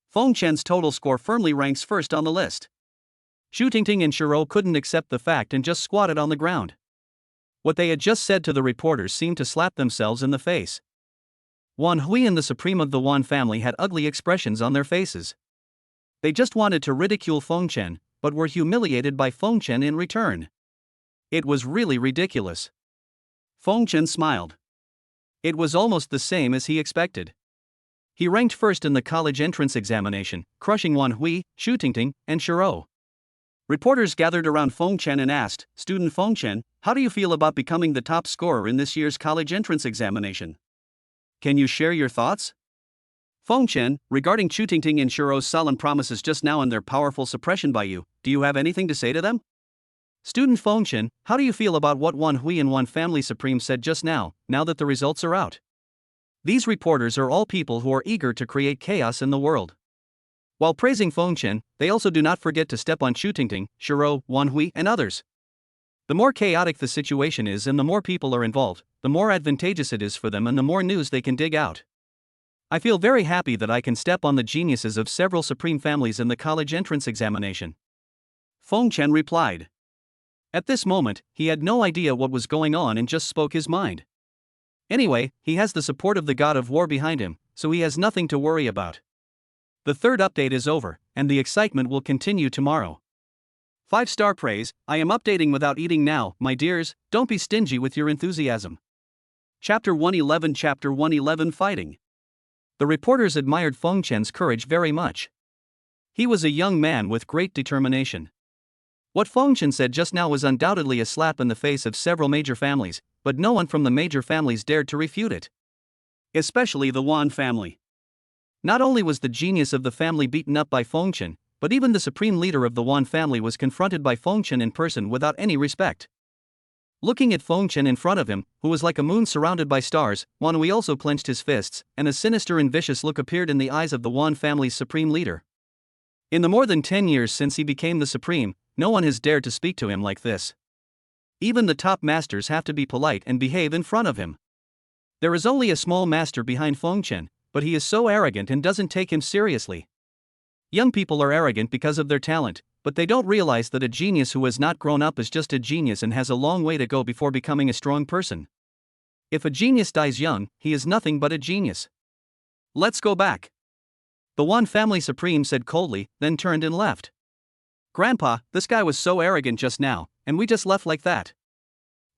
Feng Chen's total score firmly ranks first on the list. Chutingting and Shiro couldn't accept the fact and just squatted on the ground. What they had just said to the reporters seemed to slap themselves in the face. Wan Hui and the supreme of the Wan family had ugly expressions on their faces. They just wanted to ridicule Feng Chen, but were humiliated by Feng Chen in return. It was really ridiculous. Feng Chen smiled. It was almost the same as he expected. He ranked first in the college entrance examination, crushing Wan Hui, Chutingting, and Shiro. Reporters gathered around Feng Chen and asked, "Student Feng Chen, how do you feel about becoming the top scorer in this year's college entrance examination? Can you share your thoughts?" Feng Chen, regarding Chutingting and Shiro's solemn promises just now and their powerful suppression by you, do you have anything to say to them? Student Feng Chen, how do you feel about what Wan Hui and Wan family supreme said just now that the results are out? These reporters are all people who are eager to create chaos in the world. While praising Feng Chen, they also do not forget to step on Chutingting, Shiro, Wan Hui, and others. The more chaotic the situation is and the more people are involved, the more advantageous it is for them and the more news they can dig out. I feel very happy that I can step on the geniuses of several supreme families in the college entrance examination. Feng Chen replied. At this moment, he had no idea what was going on and just spoke his mind. Anyway, he has the support of the god of war behind him, so he has nothing to worry about. The third update is over, and the excitement will continue tomorrow. 5-star praise, I am updating without eating now, my dears, don't be stingy with your enthusiasm. Chapter 111 Fighting. The reporters admired Feng Chen's courage very much. He was a young man with great determination. What Feng Chen said just now was undoubtedly a slap in the face of several major families, but no one from the major families dared to refute it. Especially the Wan family. Not only was the genius of the family beaten up by Feng Chen, but even the supreme leader of the Wan family was confronted by Feng Chen in person without any respect. Looking at Feng Chen in front of him, who was like a moon surrounded by stars, Wan Hui also clenched his fists, and a sinister and vicious look appeared in the eyes of the Wan family's supreme leader. In the more than 10 years since he became the supreme, no one has dared to speak to him like this. Even the top masters have to be polite and behave in front of him. There is only a small master behind Feng Chen, but he is so arrogant and doesn't take him seriously. Young people are arrogant because of their talent, but they don't realize that a genius who has not grown up is just a genius and has a long way to go before becoming a strong person. If a genius dies young, he is nothing but a genius. Let's go back. The Wan family supreme said coldly, then turned and left. Grandpa, this guy was so arrogant just now, and we just left like that.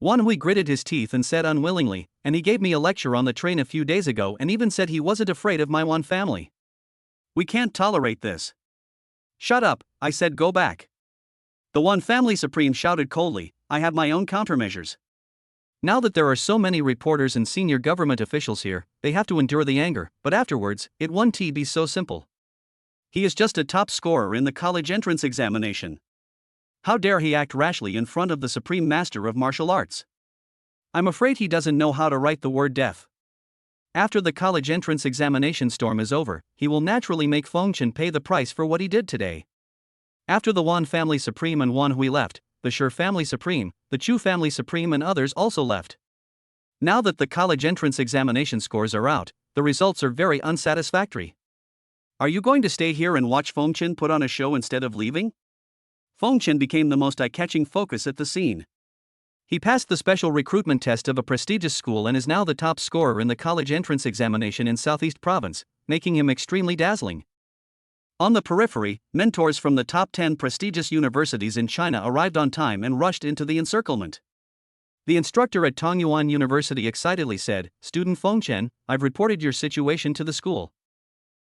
Wan Hui gritted his teeth and said unwillingly, and he gave me a lecture on the train a few days ago and even said he wasn't afraid of my Wan family. We can't tolerate this. Shut up, I said go back. The Wan family supreme shouted coldly, I have my own countermeasures. Now that there are so many reporters and senior government officials here, they have to endure the anger, but afterwards, it won't be so simple. He is just a top scorer in the college entrance examination. How dare he act rashly in front of the supreme master of martial arts? I'm afraid he doesn't know how to write the word deaf. After the college entrance examination storm is over, he will naturally make Feng Chen pay the price for what he did today. After the Wan family supreme and Wan Hui left, the Shi family supreme, the Chu family supreme and others also left. Now that the college entrance examination scores are out, the results are very unsatisfactory. Are you going to stay here and watch Feng Chen put on a show instead of leaving? Feng Chen became the most eye-catching focus at the scene. He passed the special recruitment test of a prestigious school and is now the top scorer in the college entrance examination in Southeast Province, making him extremely dazzling. On the periphery, mentors from the top 10 prestigious universities in China arrived on time and rushed into the encirclement. The instructor at Tongyuan University excitedly said, Student Feng Chen, I've reported your situation to the school.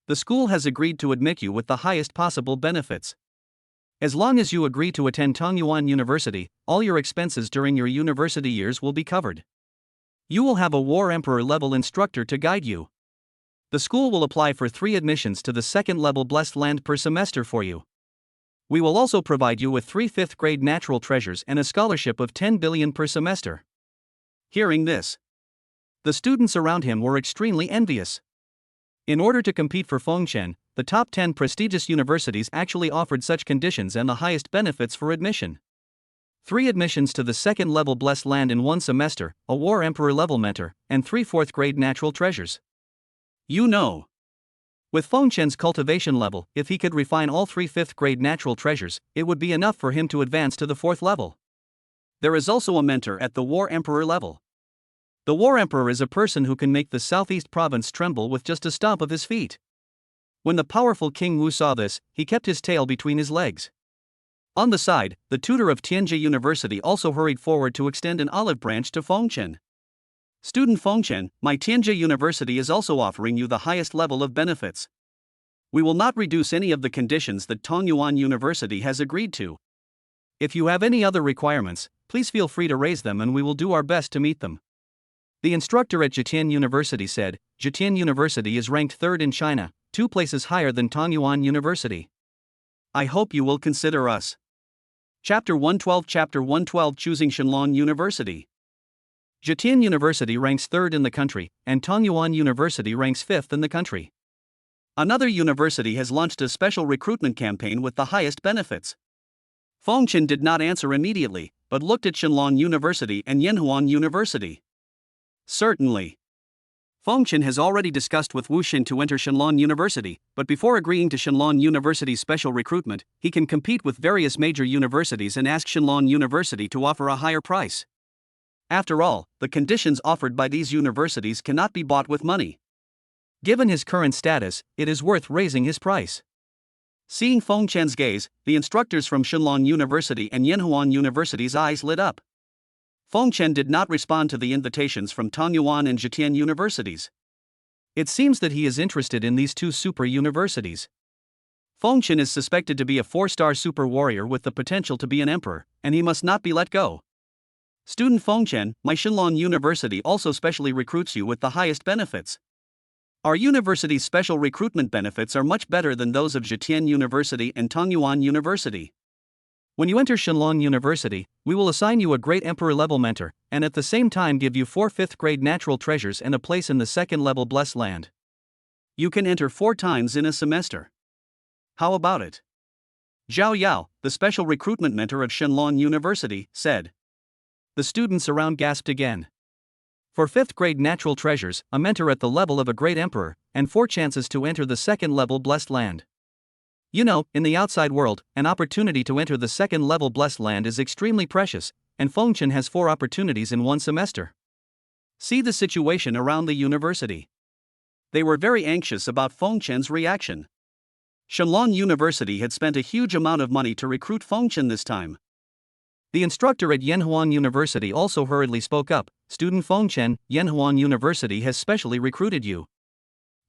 The school has agreed to admit you with the highest possible benefits. As long as you agree to attend Tongyuan University, all your expenses during your university years will be covered. You will have a War Emperor level instructor to guide you. The school will apply for 3 admissions to the second level Blessed Land per semester for you. We will also provide you with 3 5th grade natural treasures and a scholarship of 10 billion per semester. Hearing this, the students around him were extremely envious. In order to compete for Feng Chen, the top 10 prestigious universities actually offered such conditions and the highest benefits for admission. 3 admissions to the second level Blessed Land in 1 semester, a War Emperor level mentor, and 3 4th grade natural treasures. You know. With Feng Chen's cultivation level, if he could refine all 3 5th grade natural treasures, it would be enough for him to advance to the 4th level. There is also a mentor at the War Emperor level. The War Emperor is a person who can make the Southeast Province tremble with just a stomp of his feet. When the powerful King Wu saw this, he kept his tail between his legs. On the side, the tutor of Tianjie University also hurried forward to extend an olive branch to Feng Chen. Student Feng Chen, my Tianjie University is also offering you the highest level of benefits. We will not reduce any of the conditions that Tongyuan University has agreed to. If you have any other requirements, please feel free to raise them and we will do our best to meet them. The instructor at Zhejiang University said, Zhejiang University is ranked 3rd in China, 2 places higher than Tongyuan University. I hope you will consider us. Chapter 112 Choosing Shenlong University. Zhejiang University ranks 3rd in the country, and Tongyuan University ranks 5th in the country. Another university has launched a special recruitment campaign with the highest benefits. Feng Chen did not answer immediately, but looked at Shenlong University and Yanhuan University. Certainly. Feng Chen has already discussed with Wu Xin to enter Shenlong University, but before agreeing to Shenlong University's special recruitment, he can compete with various major universities and ask Shenlong University to offer a higher price. After all, the conditions offered by these universities cannot be bought with money. Given his current status, it is worth raising his price. Seeing Feng Chen's gaze, the instructors from Shenlong University and Yanhuan University's eyes lit up. Feng Chen did not respond to the invitations from Tongyuan and Zhejiang Universities. It seems that he is interested in these 2 super universities. Feng Chen is suspected to be a 4-star super warrior with the potential to be an emperor, and he must not be let go. Student Feng Chen, my Shenlong University also specially recruits you with the highest benefits. Our university's special recruitment benefits are much better than those of Zhejiang University and Tongyuan University. When you enter Shenlong University, we will assign you a great emperor-level mentor, and at the same time give you 4 5th-grade natural treasures and a place in the second-level blessed land. You can enter 4 times in a semester. How about it? Zhao Yao, the special recruitment mentor of Shenlong University, said. The students around gasped again. For 5th-grade natural treasures, a mentor at the level of a great emperor, and 4 chances to enter the second-level blessed land. You know, in the outside world, an opportunity to enter the second-level blessed land is extremely precious, and Fengchen has 4 opportunities in 1 semester. See the situation around the university. They were very anxious about Fengchen's reaction. Shenlong University had spent a huge amount of money to recruit Fengchen this time. The instructor at Yanhuan University also hurriedly spoke up. Student Fengchen, Yanhuan University has specially recruited you.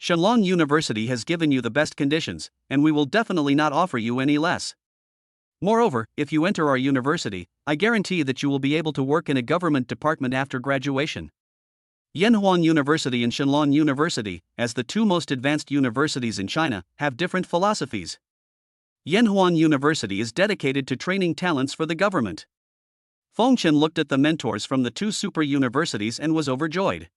Shenlong University has given you the best conditions, and we will definitely not offer you any less. Moreover, if you enter our university, I guarantee that you will be able to work in a government department after graduation. Yanhuan University and Shenlong University, as the 2 most advanced universities in China, have different philosophies. Yanhuan University is dedicated to training talents for the government. Fengchen looked at the mentors from the 2 super universities and was overjoyed.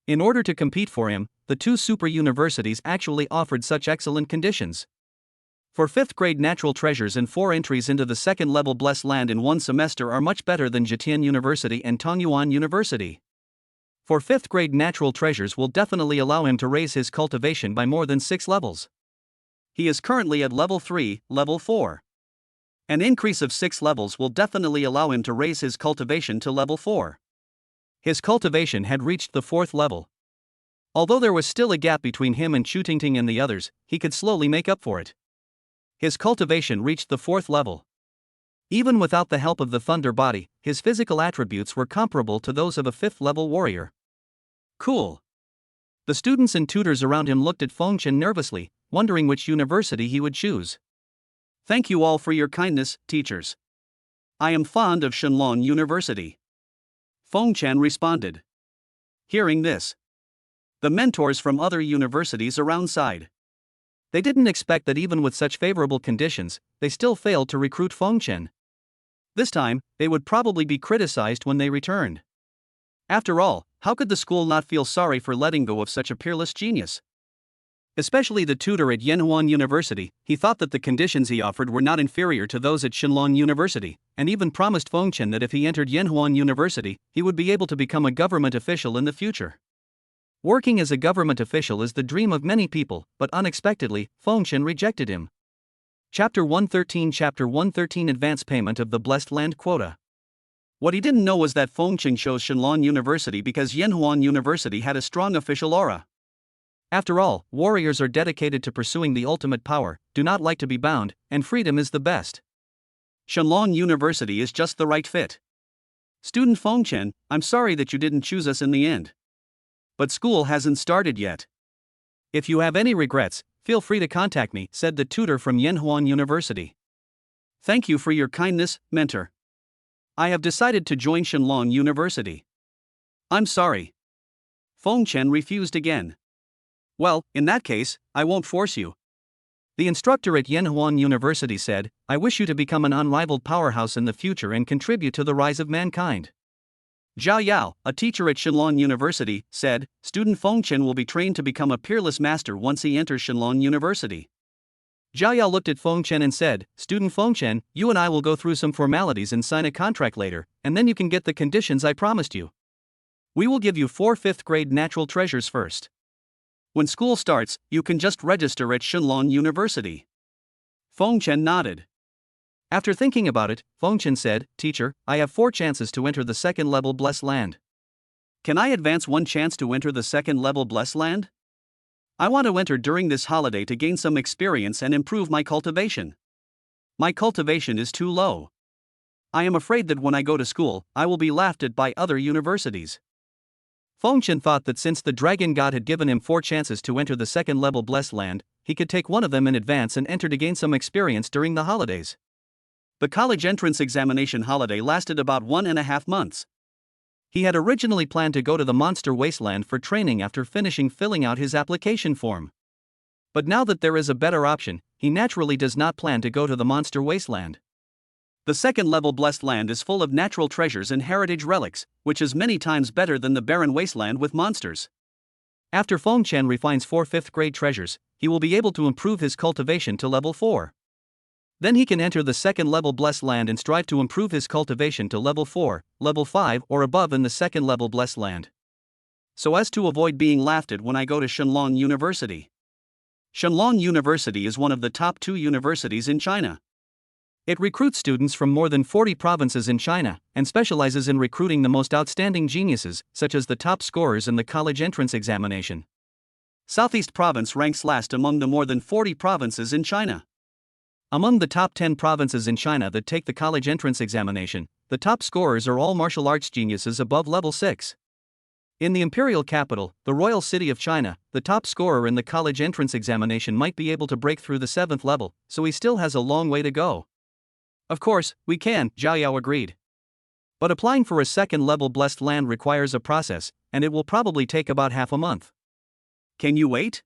In order to compete for him, the 2 super universities actually offered such excellent conditions. For 5th-grade natural treasures and 4 entries into the second-level blessed land in 1 semester are much better than Zhejiang University and Tongyuan University. For 5th-grade natural treasures will definitely allow him to raise his cultivation by more than 6 levels. He is currently at level 3, level 4. An increase of 6 levels will definitely allow him to raise his cultivation to level 4. His cultivation had reached the 4th level. Although there was still a gap between him and Chu Tingting and the others, he could slowly make up for it. His cultivation reached the 4th level. Even without the help of the thunder body, his physical attributes were comparable to those of a 5th-level warrior. Cool. The students and tutors around him looked at Fengchen nervously, wondering which university he would choose. Thank you all for your kindness, teachers. I am fond of Shenlong University. Fengchen responded. Hearing this, the mentors from other universities around sighed. They didn't expect that even with such favorable conditions, they still failed to recruit Fengchen. This time, they would probably be criticized when they returned. After all, how could the school not feel sorry for letting go of such a peerless genius? Especially the tutor at Yanhuan University, he thought that the conditions he offered were not inferior to those at Shenlong University, and even promised Fengchen that if he entered Yanhuan University, he would be able to become a government official in the future. Working as a government official is the dream of many people, but unexpectedly, Fengchen rejected him. Chapter 113 Advance Payment of the Blessed Land Quota. What he didn't know was that Fengchen chose Shenlong University because Yanhuan University had a strong official aura. After all, warriors are dedicated to pursuing the ultimate power, do not like to be bound, and freedom is the best. Shenlong University is just the right fit. Student Fengchen, I'm sorry that you didn't choose us in the end. But school hasn't started yet. If you have any regrets, feel free to contact me, said the tutor from Yanhuan University. Thank you for your kindness, mentor. I have decided to join Shenlong University. I'm sorry. Fengchen refused again. Well, in that case, I won't force you. The instructor at Yanhuan University said, I wish you to become an unrivaled powerhouse in the future and contribute to the rise of mankind. Zhao Yao, a teacher at Shenlong University, said, Student Fengchen will be trained to become a peerless master once he enters Shenlong University. Zhao Yao looked at Fengchen and said, Student Fengchen, you and I will go through some formalities and sign a contract later, and then you can get the conditions I promised you. We will give you 4 5th-grade natural treasures first. When school starts, you can just register at Shenlong University. Fengchen nodded. After thinking about it, Fengchen said, Teacher, I have 4 chances to enter the second-level blessed land. Can I advance 1 chance to enter the second-level blessed land? I want to enter during this holiday to gain some experience and improve my cultivation. My cultivation is too low. I am afraid that when I go to school, I will be laughed at by other universities. Fengchen thought that since the dragon god had given him 4 chances to enter the second-level blessed land, he could take one of them in advance and enter to gain some experience during the holidays. The college entrance examination holiday lasted about 1.5 months. He had originally planned to go to the monster wasteland for training after finishing filling out his application form. But now that there is a better option, he naturally does not plan to go to the monster wasteland. The second level blessed land is full of natural treasures and heritage relics, which is many times better than the barren wasteland with monsters. After Feng Chen refines 4 5th grade treasures, he will be able to improve his cultivation to level 4. Then he can enter the second level blessed land and strive to improve his cultivation to level 4, level 5 or above in the second level blessed land. So as to avoid being laughed at when I go to Shenlong University. Shenlong University is one of the top 2 universities in China. It recruits students from more than 40 provinces in China, and specializes in recruiting the most outstanding geniuses, such as the top scorers in the college entrance examination. Southeast Province ranks last among the more than 40 provinces in China. Among the top 10 provinces in China that take the college entrance examination, the top scorers are all martial arts geniuses above level 6. In the imperial capital, the royal city of China, the top scorer in the college entrance examination might be able to break through the 7th level, so he still has a long way to go. Of course, we can, Zhao Yao agreed. But applying for a second level blessed land requires a process, and it will probably take about half a month. Can you wait?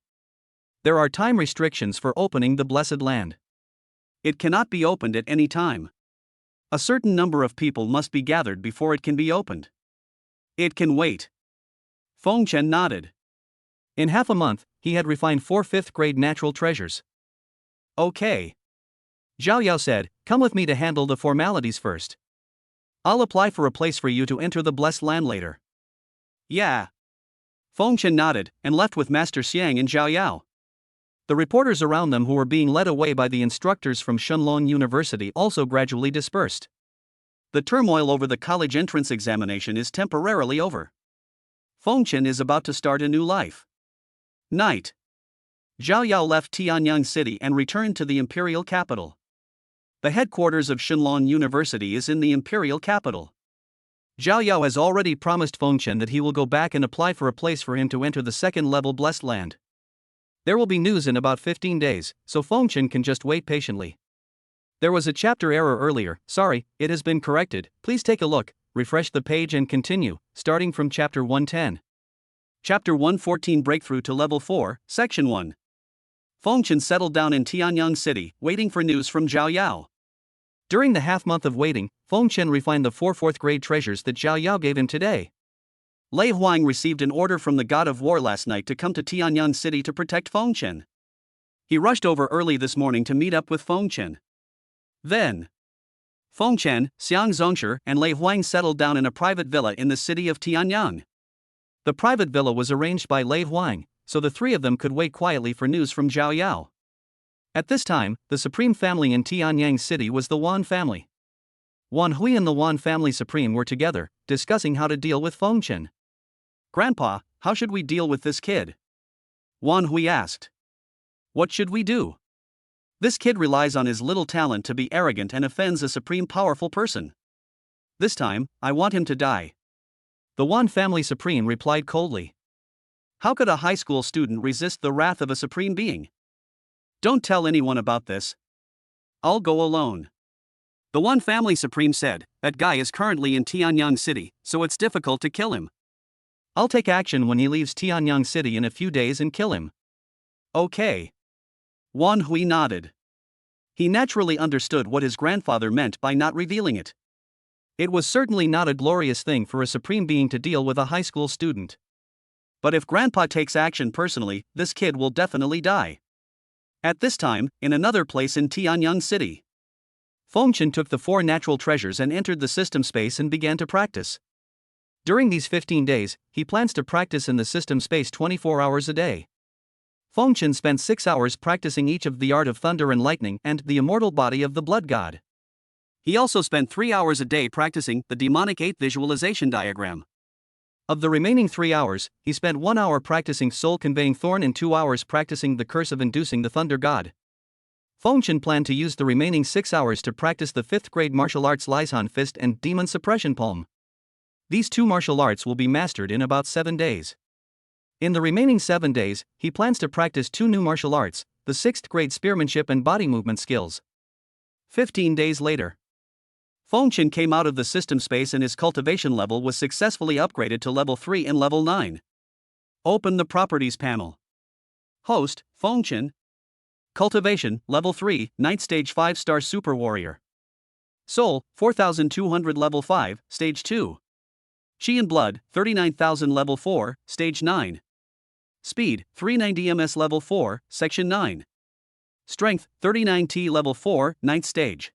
There are time restrictions for opening the blessed land. It cannot be opened at any time. A certain number of people must be gathered before it can be opened. It can wait. Feng Chen nodded. In half a month, he had refined 4 5th grade natural treasures. Okay. Zhao Yao said, "Come with me to handle the formalities first. I'll apply for a place for you to enter the blessed land later." Yeah. Feng Chen nodded, and left with Master Xiang and Zhao Yao. The reporters around them who were being led away by the instructors from Shenlong University also gradually dispersed. The turmoil over the college entrance examination is temporarily over. Feng Chen is about to start a new life. Night. Zhao Yao left Tianyang City and returned to the imperial capital. The headquarters of Shenlong University is in the imperial capital. Zhao Yao has already promised Feng Chen that he will go back and apply for a place for him to enter the second level blessed land. There will be news in about 15 days, so Feng Chen can just wait patiently. There was a chapter error earlier, sorry, it has been corrected, please take a look, refresh the page and continue, starting from chapter 110. Chapter 114 Breakthrough to Level 4, Section 1. Feng Chen settled down in Tianyang City, waiting for news from Zhao Yao. During the half-month of waiting, Feng Chen refined the 4 4th grade treasures that Zhao Yao gave him today. Lei Huang received an order from the god of war last night to come to Tianyang City to protect Feng Chen. He rushed over early this morning to meet up with Feng Chen. Then, Feng Chen, Xiang Zongshi, and Lei Huang settled down in a private villa in the city of Tianyang. The private villa was arranged by Lei Huang, so the 3 of them could wait quietly for news from Zhao Yao. At this time, the supreme family in Tianyang City was the Wan family. Wan Hui and the Wan family supreme were together, discussing how to deal with Feng Chen. "Grandpa, how should we deal with this kid?" Wan Hui asked. "What should we do? This kid relies on his little talent to be arrogant and offends a supreme powerful person. This time, I want him to die." The Wan family supreme replied coldly. "How could a high school student resist the wrath of a supreme being? Don't tell anyone about this. I'll go alone." The Wan family supreme said, "That guy is currently in Tianyang City, so it's difficult to kill him. I'll take action when he leaves Tianyang City in a few days and kill him." Okay. Wan Hui nodded. He naturally understood what his grandfather meant by not revealing it. It was certainly not a glorious thing for a supreme being to deal with a high school student. But if Grandpa takes action personally, this kid will definitely die. At this time, in another place in Tianyang City, Feng Chen took the 4 natural treasures and entered the system space and began to practice. During these 15 days, he plans to practice in the system space 24 hours a day. Feng Chen spent 6 hours practicing each of the art of thunder and lightning and the immortal body of the blood god. He also spent 3 hours a day practicing the demonic 8 visualization diagram. Of the remaining 3 hours, he spent 1 hour practicing soul-conveying thorn and 2 hours practicing the curse of inducing the thunder god. Feng Chen planned to use the remaining 6 hours to practice the 5th grade martial arts Lisan Fist and Demon Suppression Palm. These 2 martial arts will be mastered in about 7 days. In the remaining 7 days, he plans to practice 2 new martial arts, the 6th grade spearmanship and body movement skills. 15 days later, Feng Chen came out of the system space and his cultivation level was successfully upgraded to level 3 and level 9. Open the properties panel. Host, Feng Chen. Cultivation, level 3, 9th stage 5-star super warrior. Soul, 4200 level 5, stage 2. Chi and blood, 39,000 level 4, stage 9. Speed, 390 ms level 4, section 9. Strength, 39T level 4, 9th stage.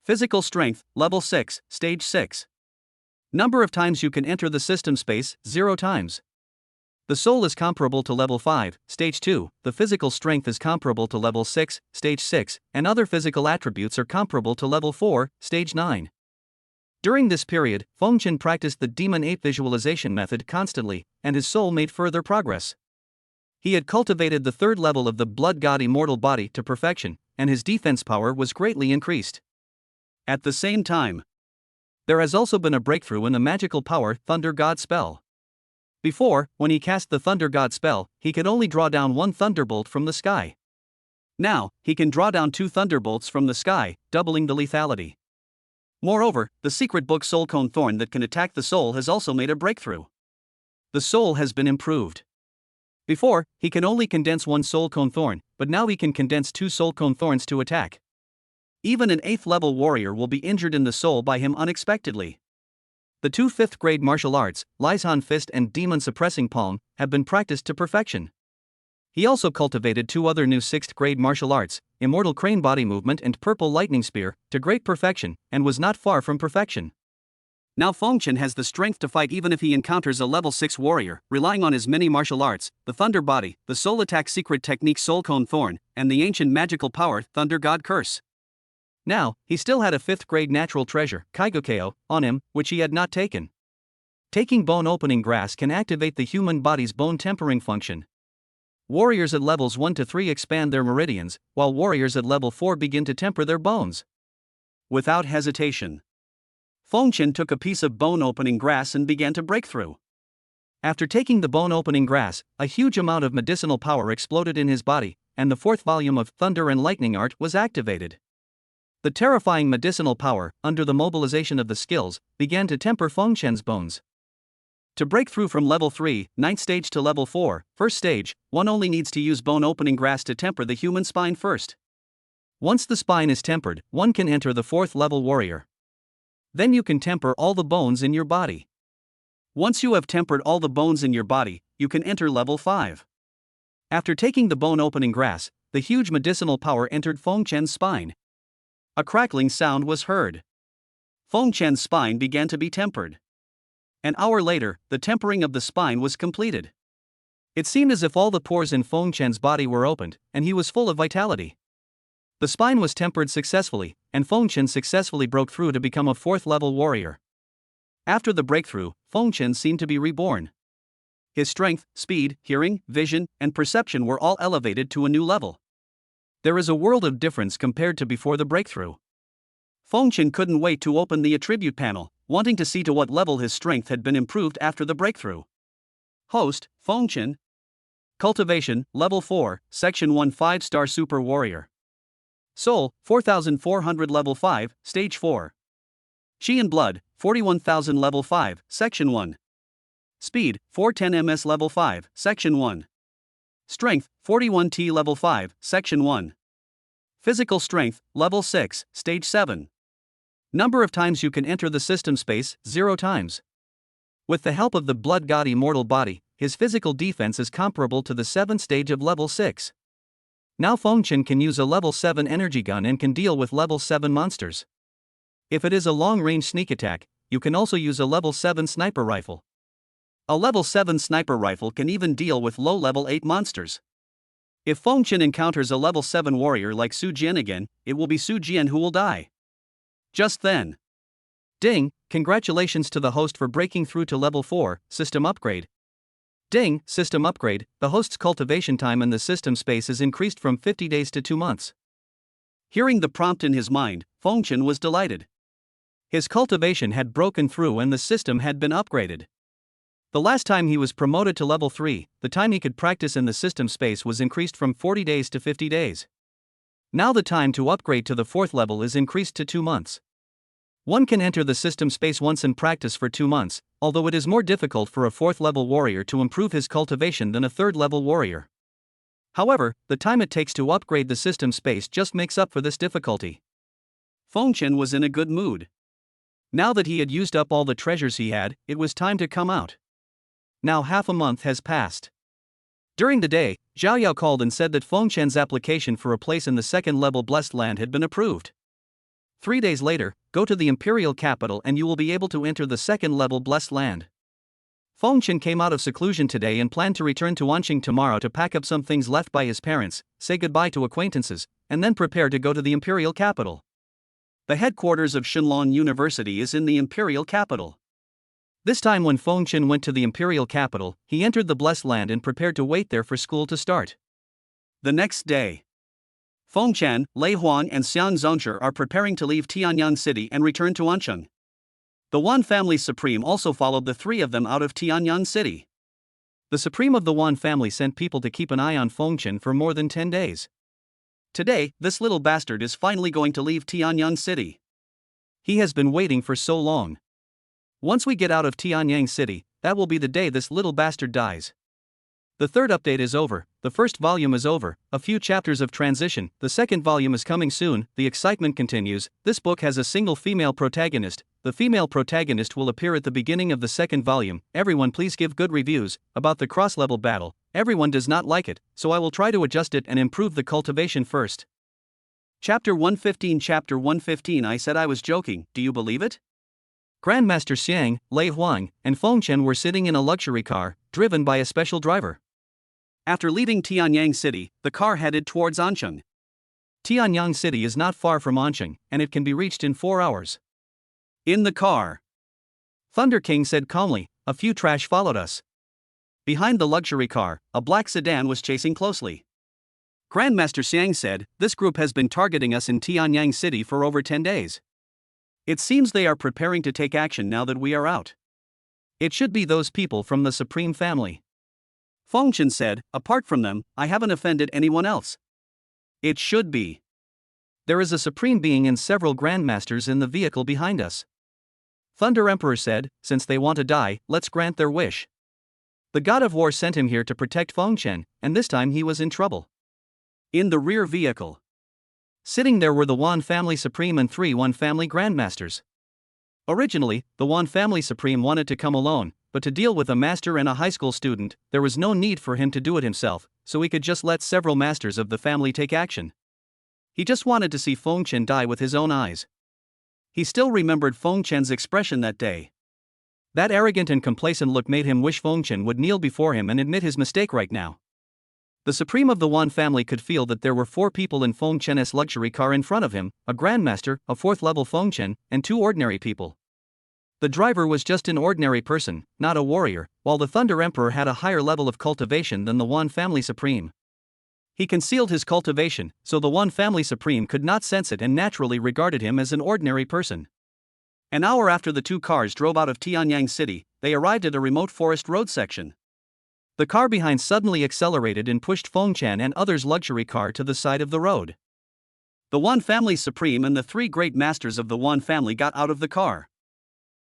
Physical strength, level 6, stage 6. Number of times you can enter the system space, 0 times. The soul is comparable to level 5, stage 2, the physical strength is comparable to level 6, stage 6, and other physical attributes are comparable to level 4, stage 9. During this period, Fengchen practiced the demon ape visualization method constantly, and his soul made further progress. He had cultivated the third level of the blood god immortal body to perfection, and his defense power was greatly increased. At the same time, there has also been a breakthrough in the magical power Thunder God spell. Before, when he cast the Thunder God spell, he could only draw down one thunderbolt from the sky. Now, he can draw down 2 thunderbolts from the sky, doubling the lethality. Moreover, the secret book Soul Cone Thorn that can attack the soul has also made a breakthrough. The soul has been improved. Before, he can only condense 1 Soul Cone Thorn, but now he can condense 2 Soul Cone Thorns to attack. Even an 8th level warrior will be injured in the soul by him unexpectedly. The 2 5th grade martial arts, Lisan Fist and Demon Suppressing Palm, have been practiced to perfection. He also cultivated 2 other new 6th grade martial arts, Immortal Crane Body Movement and Purple Lightning Spear, to great perfection, and was not far from perfection. Now Fengchen has the strength to fight even if he encounters a level 6 warrior, relying on his many martial arts, the Thunder Body, the Soul Attack Secret Technique Soul Cone Thorn, and the ancient magical power Thunder God Curse. Now, he still had a 5th grade natural treasure, Kaigokeo, on him, which he had not taken. Taking bone opening grass can activate the human body's bone tempering function. Warriors at levels 1 to 3 expand their meridians, while warriors at level 4 begin to temper their bones. Without hesitation, Fengchen took a piece of bone opening grass and began to break through. After taking the bone opening grass, a huge amount of medicinal power exploded in his body, and the 4th volume of Thunder and Lightning Art was activated. The terrifying medicinal power, under the mobilization of the skills, began to temper Fengchen's bones. To break through from level 3, 9th stage to level 4, 1st stage, one only needs to use bone opening grass to temper the human spine first. Once the spine is tempered, one can enter the 4th level warrior. Then you can temper all the bones in your body. Once you have tempered all the bones in your body, you can enter level 5. After taking the bone opening grass, the huge medicinal power entered Fengchen's spine. A crackling sound was heard. Fengchen's spine began to be tempered. An hour later, the tempering of the spine was completed. It seemed as if all the pores in Fengchen's body were opened, and he was full of vitality. The spine was tempered successfully, and Fengchen successfully broke through to become a 4th level warrior. After the breakthrough, Fengchen seemed to be reborn. His strength, speed, hearing, vision, and perception were all elevated to a new level. There is a world of difference compared to before the breakthrough. Fengchen couldn't wait to open the attribute panel, wanting to see to what level his strength had been improved after the breakthrough. Host, Fengchen. Cultivation, level 4, section 1 5-star super warrior. Soul, 4400 level 5, stage 4. Chi and blood, 41,000 level 5, section 1. Speed, 410 ms level 5, section 1. Strength, 41T level 5, section 1. Physical strength, level 6, stage 7. Number of times you can enter the system space, 0 times. With the help of the blood god immortal body, his physical defense is comparable to the 7th stage of level 6. Now Fengchen can use a level 7 energy gun and can deal with level 7 monsters. If it is a long-range sneak attack, you can also use a level 7 sniper rifle. A level 7 sniper rifle can even deal with low level 8 monsters. If Fengchen encounters a level 7 warrior like Su Jian again, it will be Su Jian who will die. Just then. Ding, congratulations to the host for breaking through to level 4, system upgrade. Ding, system upgrade, the host's cultivation time in the system space is increased from 50 days to 2 months. Hearing the prompt in his mind, Fengchen was delighted. His cultivation had broken through and the system had been upgraded. The last time he was promoted to level 3, the time he could practice in the system space was increased from 40 days to 50 days. Now the time to upgrade to the 4th level is increased to 2 months. One can enter the system space once and practice for 2 months, although it is more difficult for a 4th level warrior to improve his cultivation than a 3rd level warrior. However, the time it takes to upgrade the system space just makes up for this difficulty. Feng Chen was in a good mood. Now that he had used up all the treasures he had, it was time to come out. Now half a month has passed. During the day, Zhao Yao called and said that Feng Chen's application for a place in the second-level Blessed Land had been approved. 3 days later, go to the imperial capital and you will be able to enter the second-level Blessed Land. Feng Chen came out of seclusion today and planned to return to Anqing tomorrow to pack up some things left by his parents, say goodbye to acquaintances, and then prepare to go to the imperial capital. The headquarters of Shenlong University is in the imperial capital. This time when Feng Chen went to the imperial capital, he entered the Blessed Land and prepared to wait there for school to start. The next day, Feng Chen, Lei Huang and Xiang Zongzhi are preparing to leave Tianyang City and return to Anqing. The Wan family supreme also followed the three of them out of Tianyang City. The supreme of the Wan family sent people to keep an eye on Feng Chen for more than 10 days. Today, this little bastard is finally going to leave Tianyang City. He has been waiting for so long. Once we get out of Tianyang City, that will be the day this little bastard dies. The third update is over, the first volume is over, a few chapters of transition, the second volume is coming soon, the excitement continues. This book has a single female protagonist. The female protagonist will appear at the beginning of the second volume. Everyone please give good reviews about the cross-level battle. Everyone does not like it, so I will try to adjust it and improve the cultivation first. Chapter 115. Chapter 115. I said I was joking, do you believe it? Grandmaster Xiang, Lei Huang, and Feng Chen were sitting in a luxury car, driven by a special driver. After leaving Tianyang City, the car headed towards Anqing. Tianyang City is not far from Anqing, and it can be reached in 4 hours. In the car, Thunder King said calmly, a few trash followed us. Behind the luxury car, a black sedan was chasing closely. Grandmaster Xiang said, this group has been targeting us in Tianyang City for over 10 days. It seems they are preparing to take action now that we are out. It should be those people from the Supreme family. Feng Chen said, apart from them, I haven't offended anyone else. It should be. There is a Supreme Being and several Grandmasters in the vehicle behind us. Thunder Emperor said, since they want to die, let's grant their wish. The God of War sent him here to protect Feng Chen, and this time he was in trouble. In the rear vehicle, sitting there were the Wan family supreme and 3 Wan family grandmasters. Originally, the Wan family supreme wanted to come alone, but to deal with a master and a high school student, there was no need for him to do it himself, so he could just let several masters of the family take action. He just wanted to see Feng Chen die with his own eyes. He still remembered Feng Chen's expression that day. That arrogant and complacent look made him wish Feng Chen would kneel before him and admit his mistake right now. The supreme of the Wan family could feel that there were 4 people in Feng Chen's luxury car in front of him, a grandmaster, a 4th-level Feng Chen, and 2 ordinary people. The driver was just an ordinary person, not a warrior, while the Thunder Emperor had a higher level of cultivation than the Wan family supreme. He concealed his cultivation, so the Wan family supreme could not sense it and naturally regarded him as an ordinary person. An hour after the 2 cars drove out of Tianyang City, they arrived at a remote forest road section. The car behind suddenly accelerated and pushed Feng Chen and others' luxury car to the side of the road. The Wan family supreme and the 3 great masters of the Wan family got out of the car.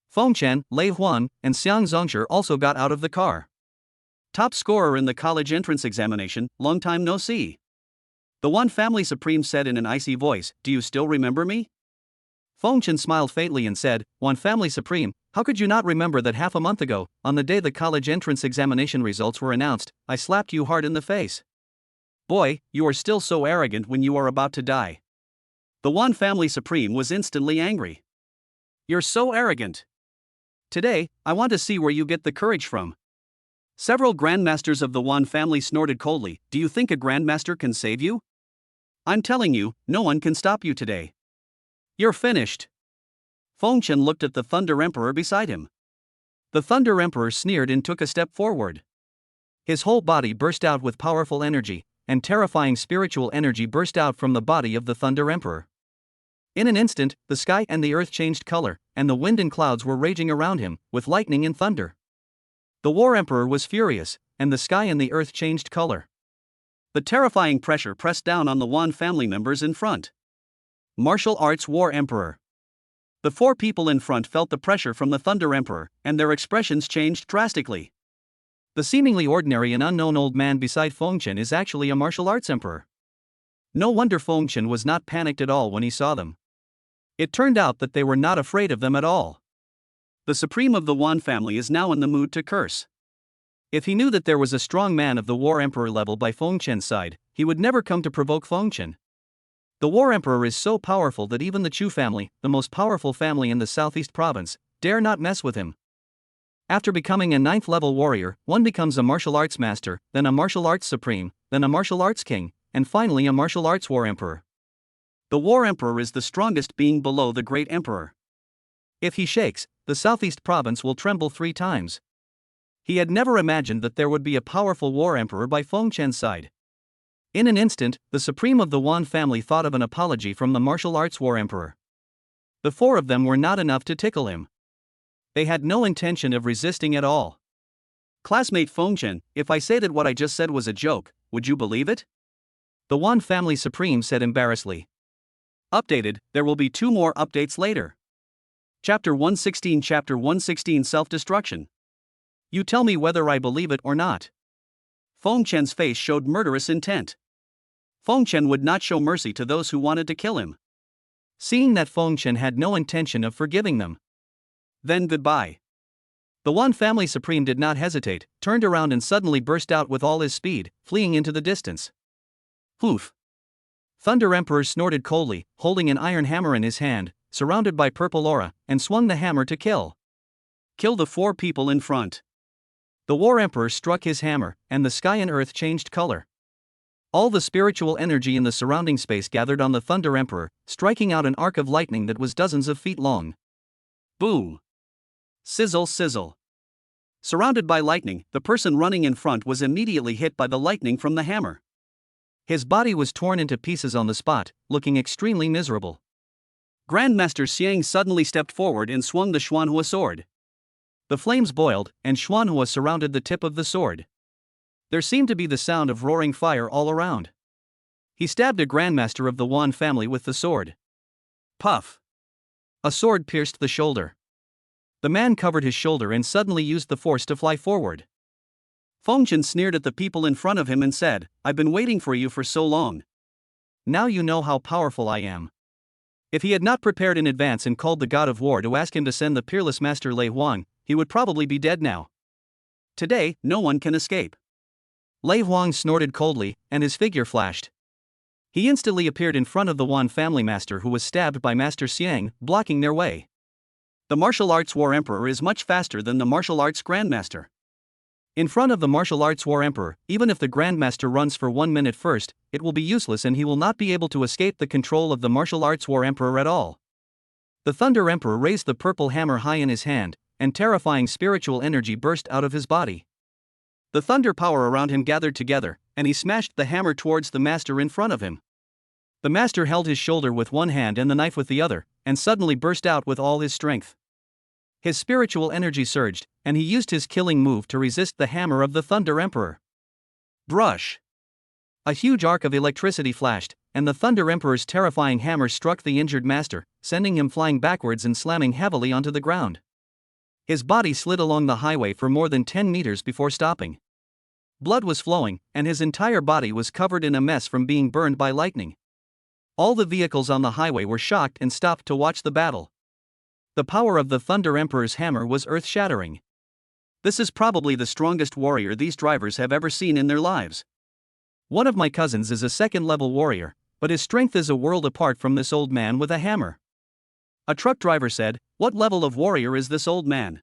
Feng Chen, Lei Huang, and Xiang Zongzhi also got out of the car. Top scorer in the college entrance examination, long time no see. The Wan family supreme said in an icy voice, do you still remember me? Feng Chen smiled faintly and said, Wan family supreme, how could you not remember that half a month ago, on the day the college entrance examination results were announced, I slapped you hard in the face? Boy, you are still so arrogant when you are about to die. The Wan family supreme was instantly angry. You're so arrogant. Today, I want to see where you get the courage from. Several grandmasters of the Wan family snorted coldly, do you think a grandmaster can save you? I'm telling you, no one can stop you today. You're finished. Feng Chen looked at the Thunder Emperor beside him. The Thunder Emperor sneered and took a step forward. His whole body burst out with powerful energy, and terrifying spiritual energy burst out from the body of the Thunder Emperor. In an instant, the sky and the earth changed color, and the wind and clouds were raging around him, with lightning and thunder. The War Emperor was furious, and the sky and the earth changed color. The terrifying pressure pressed down on the Wan family members in front. Martial Arts War Emperor. The 4 people in front felt the pressure from the Thunder Emperor, and their expressions changed drastically. The seemingly ordinary and unknown old man beside Feng Chen is actually a martial arts emperor. No wonder Feng Chen was not panicked at all when he saw them. It turned out that they were not afraid of them at all. The Supreme of the Wan family is now in the mood to curse. If he knew that there was a strong man of the War Emperor level by Feng Chen's side, he would never come to provoke Feng Chen. The War Emperor is so powerful that even the Chu family, the most powerful family in the southeast province, dare not mess with him. After becoming a 9th level warrior, one becomes a martial arts master, then a martial arts supreme, then a martial arts king, and finally a martial arts war emperor. The War Emperor is the strongest being below the Great Emperor. If he shakes, the southeast province will tremble 3 times. He had never imagined that there would be a powerful War Emperor by Feng Chen's side. In an instant, the Supreme of the Wan family thought of an apology from the martial arts War Emperor. The 4 of them were not enough to tickle him. They had no intention of resisting at all. Classmate Feng Chen, if I say that what I just said was a joke, would you believe it? The Wan family Supreme said embarrassedly. Updated, there will be 2 more updates later. Chapter 116 Self-Destruction. You tell me whether I believe it or not. Feng Chen's face showed murderous intent. Feng Chen would not show mercy to those who wanted to kill him. Seeing that Feng Chen had no intention of forgiving them. Then goodbye. The Wan family Supreme did not hesitate, turned around and suddenly burst out with all his speed, fleeing into the distance. Poof! Thunder Emperor snorted coldly, holding an iron hammer in his hand, surrounded by purple aura, and swung the hammer to kill. Kill the 4 people in front. The War Emperor struck his hammer, and the sky and earth changed color. All the spiritual energy in the surrounding space gathered on the Thunder Emperor, striking out an arc of lightning that was dozens of feet long. Boom! Sizzle, sizzle. Surrounded by lightning, the person running in front was immediately hit by the lightning from the hammer. His body was torn into pieces on the spot, looking extremely miserable. Grandmaster Xiang suddenly stepped forward and swung the Xuanhua sword. The flames boiled, and Xuanhua surrounded the tip of the sword. There seemed to be the sound of roaring fire all around. He stabbed a grandmaster of the Wan family with the sword. Puff! A sword pierced the shoulder. The man covered his shoulder and suddenly used the force to fly forward. Feng Chen sneered at the people in front of him and said, I've been waiting for you for so long. Now you know how powerful I am. If he had not prepared in advance and called the god of war to ask him to send the peerless master Lei Huang, he would probably be dead now. Today, no one can escape. Lei Huang snorted coldly, and his figure flashed. He instantly appeared in front of the Wan family master who was stabbed by Master Xiang, blocking their way. The martial arts war emperor is much faster than the martial arts grandmaster. In front of the martial arts war emperor, even if the grandmaster runs for 1 minute first, it will be useless and he will not be able to escape the control of the martial arts war emperor at all. The Thunder Emperor raised the purple hammer high in his hand, and terrifying spiritual energy burst out of his body. The thunder power around him gathered together, and he smashed the hammer towards the master in front of him. The master held his shoulder with one hand and the knife with the other, and suddenly burst out with all his strength. His spiritual energy surged, and he used his killing move to resist the hammer of the Thunder Emperor. Brush! A huge arc of electricity flashed, and the Thunder Emperor's terrifying hammer struck the injured master, sending him flying backwards and slamming heavily onto the ground. His body slid along the highway for more than 10 meters before stopping. Blood was flowing, and his entire body was covered in a mess from being burned by lightning. All the vehicles on the highway were shocked and stopped to watch the battle. The power of the Thunder Emperor's hammer was earth-shattering. This is probably the strongest warrior these drivers have ever seen in their lives. One of my cousins is a 2nd-level warrior, but his strength is a world apart from this old man with a hammer. A truck driver said, What level of warrior is this old man?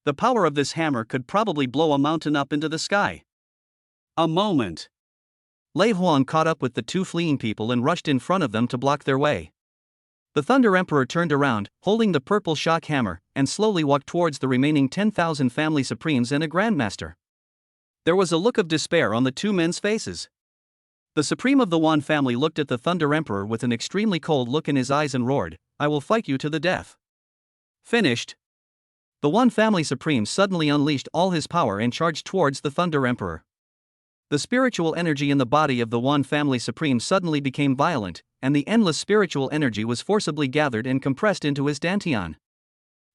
The power of this hammer could probably blow a mountain up into the sky. A moment. Lei Huang caught up with the 2 fleeing people and rushed in front of them to block their way. The Thunder Emperor turned around, holding the purple shock hammer, and slowly walked towards the remaining 10,000 family supremes and a grandmaster. There was a look of despair on the 2 men's faces. The Supreme of the Wan family looked at the Thunder Emperor with an extremely cold look in his eyes and roared, I will fight you to the death. Finished. The Wan family Supreme suddenly unleashed all his power and charged towards the Thunder Emperor. The spiritual energy in the body of the Wan family Supreme suddenly became violent, and the endless spiritual energy was forcibly gathered and compressed into his dantian.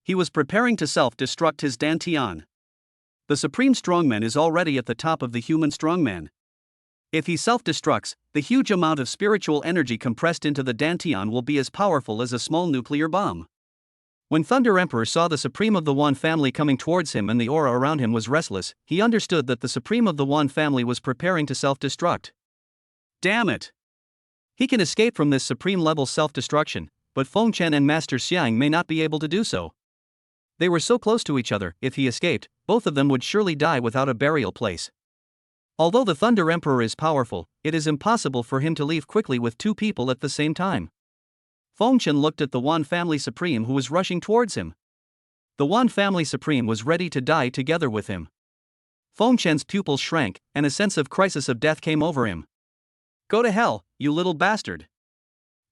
He was preparing to self-destruct his dantian. The Supreme Strongman is already at the top of the human strongman. If he self-destructs, the huge amount of spiritual energy compressed into the Dantian will be as powerful as a small nuclear bomb. When Thunder Emperor saw the Supreme of the One family coming towards him and the aura around him was restless, he understood that the Supreme of the One family was preparing to self-destruct. Damn it! He can escape from this supreme level self-destruction, but Feng Chen and Master Xiang may not be able to do so. They were so close to each other, if he escaped, both of them would surely die without a burial place. Although the Thunder Emperor is powerful, it is impossible for him to leave quickly with two people at the same time. Feng Chen looked at the Wan family supreme who was rushing towards him. The Wan family supreme was ready to die together with him. Feng Chen's pupils shrank, and a sense of crisis of death came over him. Go to hell, you little bastard!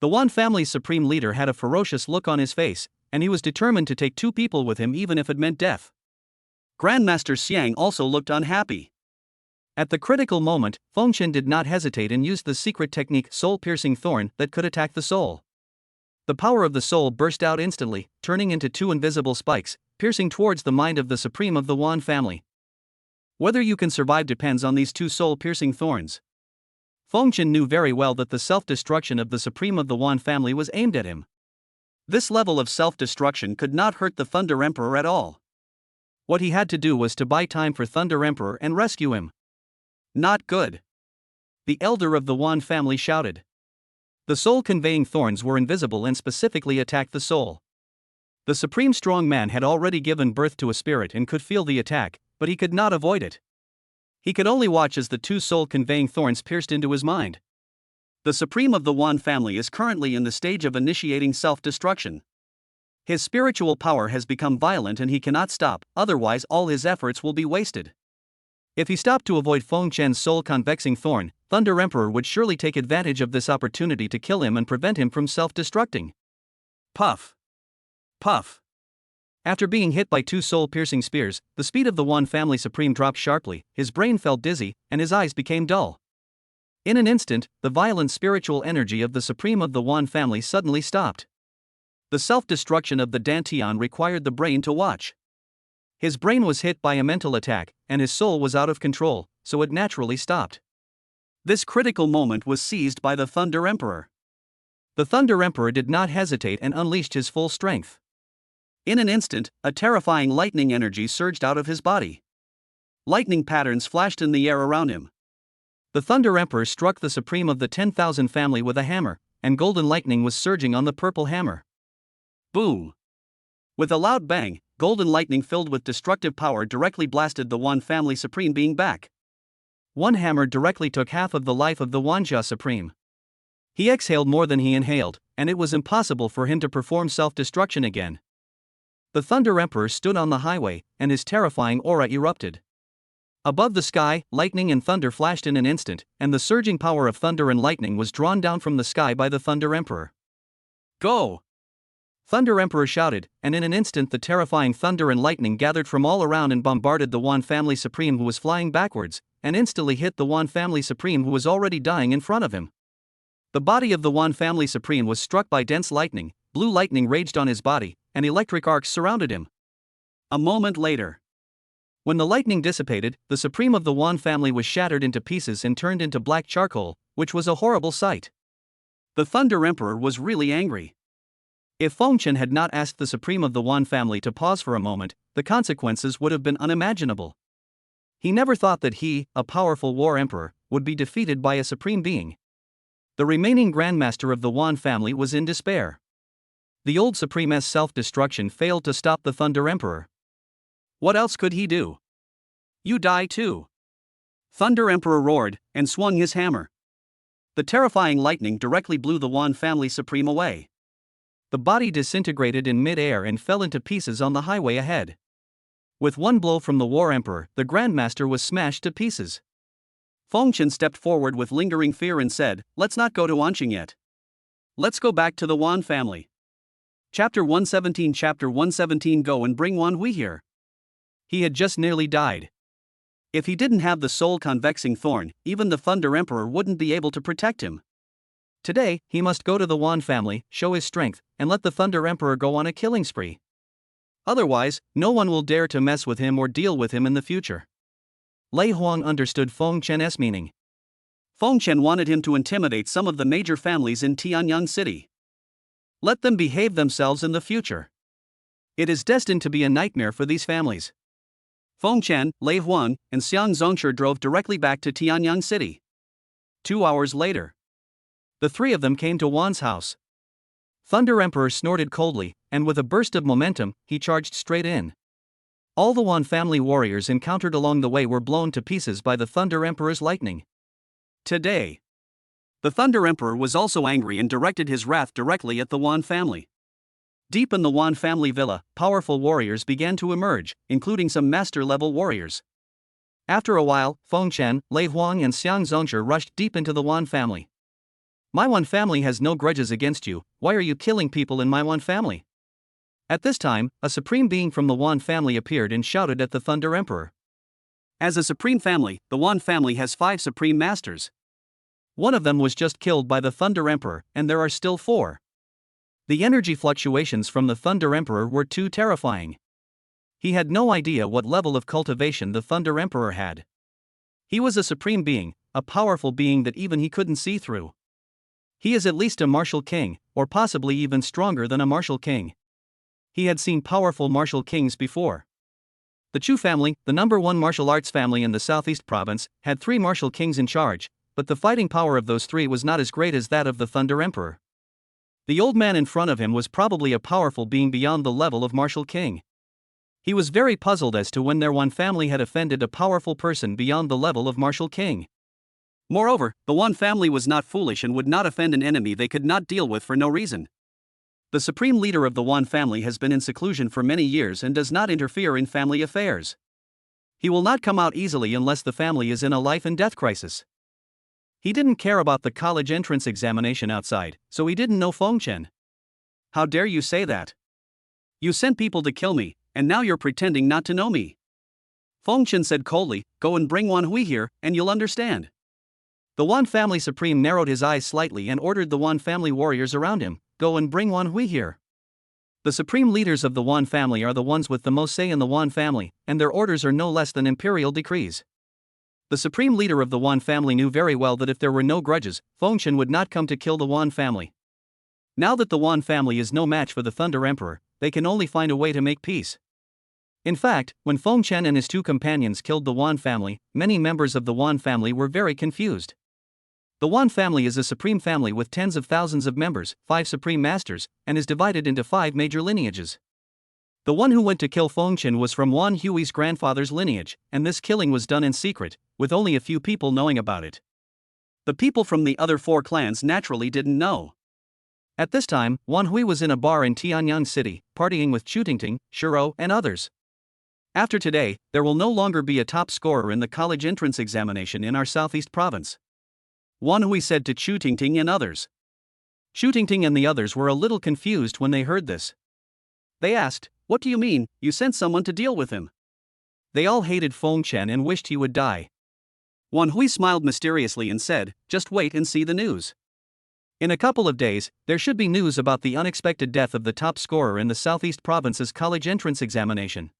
The Wan family's supreme leader had a ferocious look on his face, and he was determined to take two people with him even if it meant death. Grandmaster Xiang also looked unhappy. At the critical moment, Feng Chen did not hesitate and used the secret technique soul-piercing thorn that could attack the soul. The power of the soul burst out instantly, turning into two invisible spikes, piercing towards the mind of the Supreme of the Wan family. Whether you can survive depends on these two soul-piercing thorns. Feng Chen knew very well that the self-destruction of the Supreme of the Wan family was aimed at him. This level of self-destruction could not hurt the Thunder Emperor at all. What he had to do was to buy time for Thunder Emperor and rescue him. Not good. The elder of the Wan family shouted. The soul-conveying thorns were invisible and specifically attacked the soul. The supreme strong man had already given birth to a spirit and could feel the attack, but he could not avoid it. He could only watch as the two soul-conveying thorns pierced into his mind. The Supreme of the Wan family is currently in the stage of initiating self-destruction. His spiritual power has become violent and he cannot stop, otherwise all his efforts will be wasted. If he stopped to avoid Feng Chen's soul-convexing thorn, Thunder Emperor would surely take advantage of this opportunity to kill him and prevent him from self-destructing. Puff! Puff! After being hit by two soul-piercing spears, the speed of the Wan family supreme dropped sharply, his brain felt dizzy, and his eyes became dull. In an instant, the violent spiritual energy of the Supreme of the Wan family suddenly stopped. The self-destruction of the Dantian required the brain to watch. His brain was hit by a mental attack, and his soul was out of control, so it naturally stopped. This critical moment was seized by the Thunder Emperor. The Thunder Emperor did not hesitate and unleashed his full strength. In an instant, a terrifying lightning energy surged out of his body. Lightning patterns flashed in the air around him. The Thunder Emperor struck the Supreme of the 10,000 family with a hammer, and golden lightning was surging on the purple hammer. Boom! With a loud bang, golden lightning filled with destructive power directly blasted the Wan family supreme being back. One hammer directly took half of the life of the Wanja supreme. He exhaled more than he inhaled, and it was impossible for him to perform self-destruction again. The Thunder Emperor stood on the highway, and his terrifying aura erupted. Above the sky, lightning and thunder flashed in an instant, and the surging power of thunder and lightning was drawn down from the sky by the Thunder Emperor. Go! Thunder Emperor shouted, and in an instant the terrifying thunder and lightning gathered from all around and bombarded the Wan family supreme who was flying backwards, and instantly hit the Wan family supreme who was already dying in front of him. The body of the Wan family supreme was struck by dense lightning, blue lightning raged on his body, and electric arcs surrounded him. A moment later, when the lightning dissipated, the Supreme of the Wan family was shattered into pieces and turned into black charcoal, which was a horrible sight. The Thunder Emperor was really angry. If Feng Chen had not asked the Supreme of the Wan family to pause for a moment, the consequences would have been unimaginable. He never thought that he, a powerful war emperor, would be defeated by a supreme being. The remaining Grandmaster of the Wan family was in despair. The old Supreme's self-destruction failed to stop the Thunder Emperor. What else could he do? You die too! Thunder Emperor roared, and swung his hammer. The terrifying lightning directly blew the Wan family supreme away. The body disintegrated in mid-air and fell into pieces on the highway ahead. With one blow from the War Emperor, the Grandmaster was smashed to pieces. Feng Chen stepped forward with lingering fear and said, "Let's not go to Anqing yet. Let's go back to the Wan family." Chapter 117 Go and bring Wan Hui here. He had just nearly died. If he didn't have the soul-convexing thorn, even the Thunder Emperor wouldn't be able to protect him. Today, he must go to the Wan family, show his strength, and let the Thunder Emperor go on a killing spree. Otherwise, no one will dare to mess with him or deal with him in the future. Lei Huang understood Feng Chen's meaning. Feng Chen wanted him to intimidate some of the major families in Tianyang City. Let them behave themselves in the future. It is destined to be a nightmare for these families. Feng Chen, Lei Huang, and Xiang Zongshi drove directly back to Tianyang City. 2 hours later, the three of them came to Wan's house. Thunder Emperor snorted coldly, and with a burst of momentum, he charged straight in. All the Wan family warriors encountered along the way were blown to pieces by the Thunder Emperor's lightning. Today, the Thunder Emperor was also angry and directed his wrath directly at the Wan family. Deep in the Wan family villa, powerful warriors began to emerge, including some master-level warriors. After a while, Feng Chen, Lei Huang and Xiang Zongshi rushed deep into the Wan family. My Wan family has no grudges against you, why are you killing people in my Wan family? At this time, a supreme being from the Wan family appeared and shouted at the Thunder Emperor. As a supreme family, the Wan family has 5 supreme masters. One of them was just killed by the Thunder Emperor, and there are still 4. The energy fluctuations from the Thunder Emperor were too terrifying. He had no idea what level of cultivation the Thunder Emperor had. He was a supreme being, a powerful being that even he couldn't see through. He is at least a martial king, or possibly even stronger than a martial king. He had seen powerful martial kings before. The Chu family, the #1 martial arts family in the Southeast province, had 3 martial kings in charge, but the fighting power of those 3 was not as great as that of the Thunder Emperor. The old man in front of him was probably a powerful being beyond the level of martial king. He was very puzzled as to when their Wan family had offended a powerful person beyond the level of martial king. Moreover, the Wan family was not foolish and would not offend an enemy they could not deal with for no reason. The supreme leader of the Wan family has been in seclusion for many years and does not interfere in family affairs. He will not come out easily unless the family is in a life and death crisis. He didn't care about the college entrance examination outside, so he didn't know Feng Chen. How dare you say that? You sent people to kill me, and now you're pretending not to know me. Feng Chen said coldly, go and bring Wan Hui here, and you'll understand. The Wan family supreme narrowed his eyes slightly and ordered the Wan family warriors around him, go and bring Wan Hui here. The supreme leaders of the Wan family are the ones with the most say in the Wan family, and their orders are no less than imperial decrees. The supreme leader of the Wan family knew very well that if there were no grudges, Feng Chen would not come to kill the Wan family. Now that the Wan family is no match for the Thunder Emperor, they can only find a way to make peace. In fact, when Feng Chen and his 2 companions killed the Wan family, many members of the Wan family were very confused. The Wan family is a supreme family with tens of thousands of members, 5 supreme masters, and is divided into 5 major lineages. The one who went to kill Feng Chen was from Wan Hui's grandfather's lineage, and this killing was done in secret, with only a few people knowing about it. The people from the other 4 clans naturally didn't know. At this time, Wan Hui was in a bar in Tianyang City, partying with Chutingting, Shiro, and others. After today, there will no longer be a top scorer in the college entrance examination in our Southeast province. Wan Hui said to Chutingting and others. Chutingting and the others were a little confused when they heard this. They asked, what do you mean, you sent someone to deal with him? They all hated Feng Chen and wished he would die. Wan Hui smiled mysteriously and said, just wait and see the news. In a couple of days, there should be news about the unexpected death of the top scorer in the Southeast province's college entrance examination.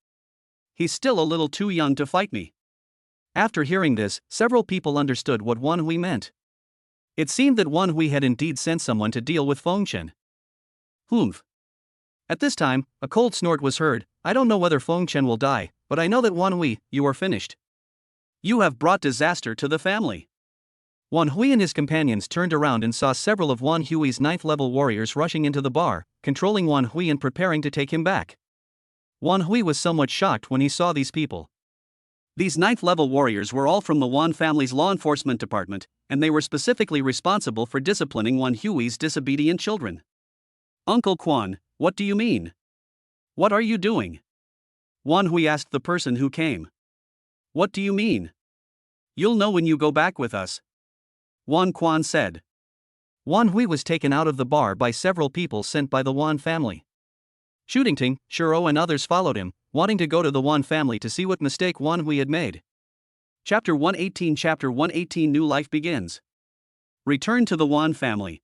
He's still a little too young to fight me. After hearing this, several people understood what Wan Hui meant. It seemed that Wan Hui had indeed sent someone to deal with Feng Chen. Humph. At this time, a cold snort was heard. I don't know whether Feng Chen will die, but I know that Wan Hui, you are finished. You have brought disaster to the family. Wan Hui and his companions turned around and saw several of Wan Hui's 9th-level warriors rushing into the bar, controlling Wan Hui and preparing to take him back. Wan Hui was somewhat shocked when he saw these people. These 9th-level warriors were all from the Wan family's law enforcement department, and they were specifically responsible for disciplining Wan Hui's disobedient children. Uncle Quan, what do you mean? What are you doing? Wan Hui asked the person who came. What do you mean? You'll know when you go back with us. Wan Quan said. Wan Hui was taken out of the bar by several people sent by the Wan family. Chutingting, Shiro and others followed him, wanting to go to the Wan family to see what mistake Wan Hui had made. Chapter 118 New Life Begins. Return to the Wan family.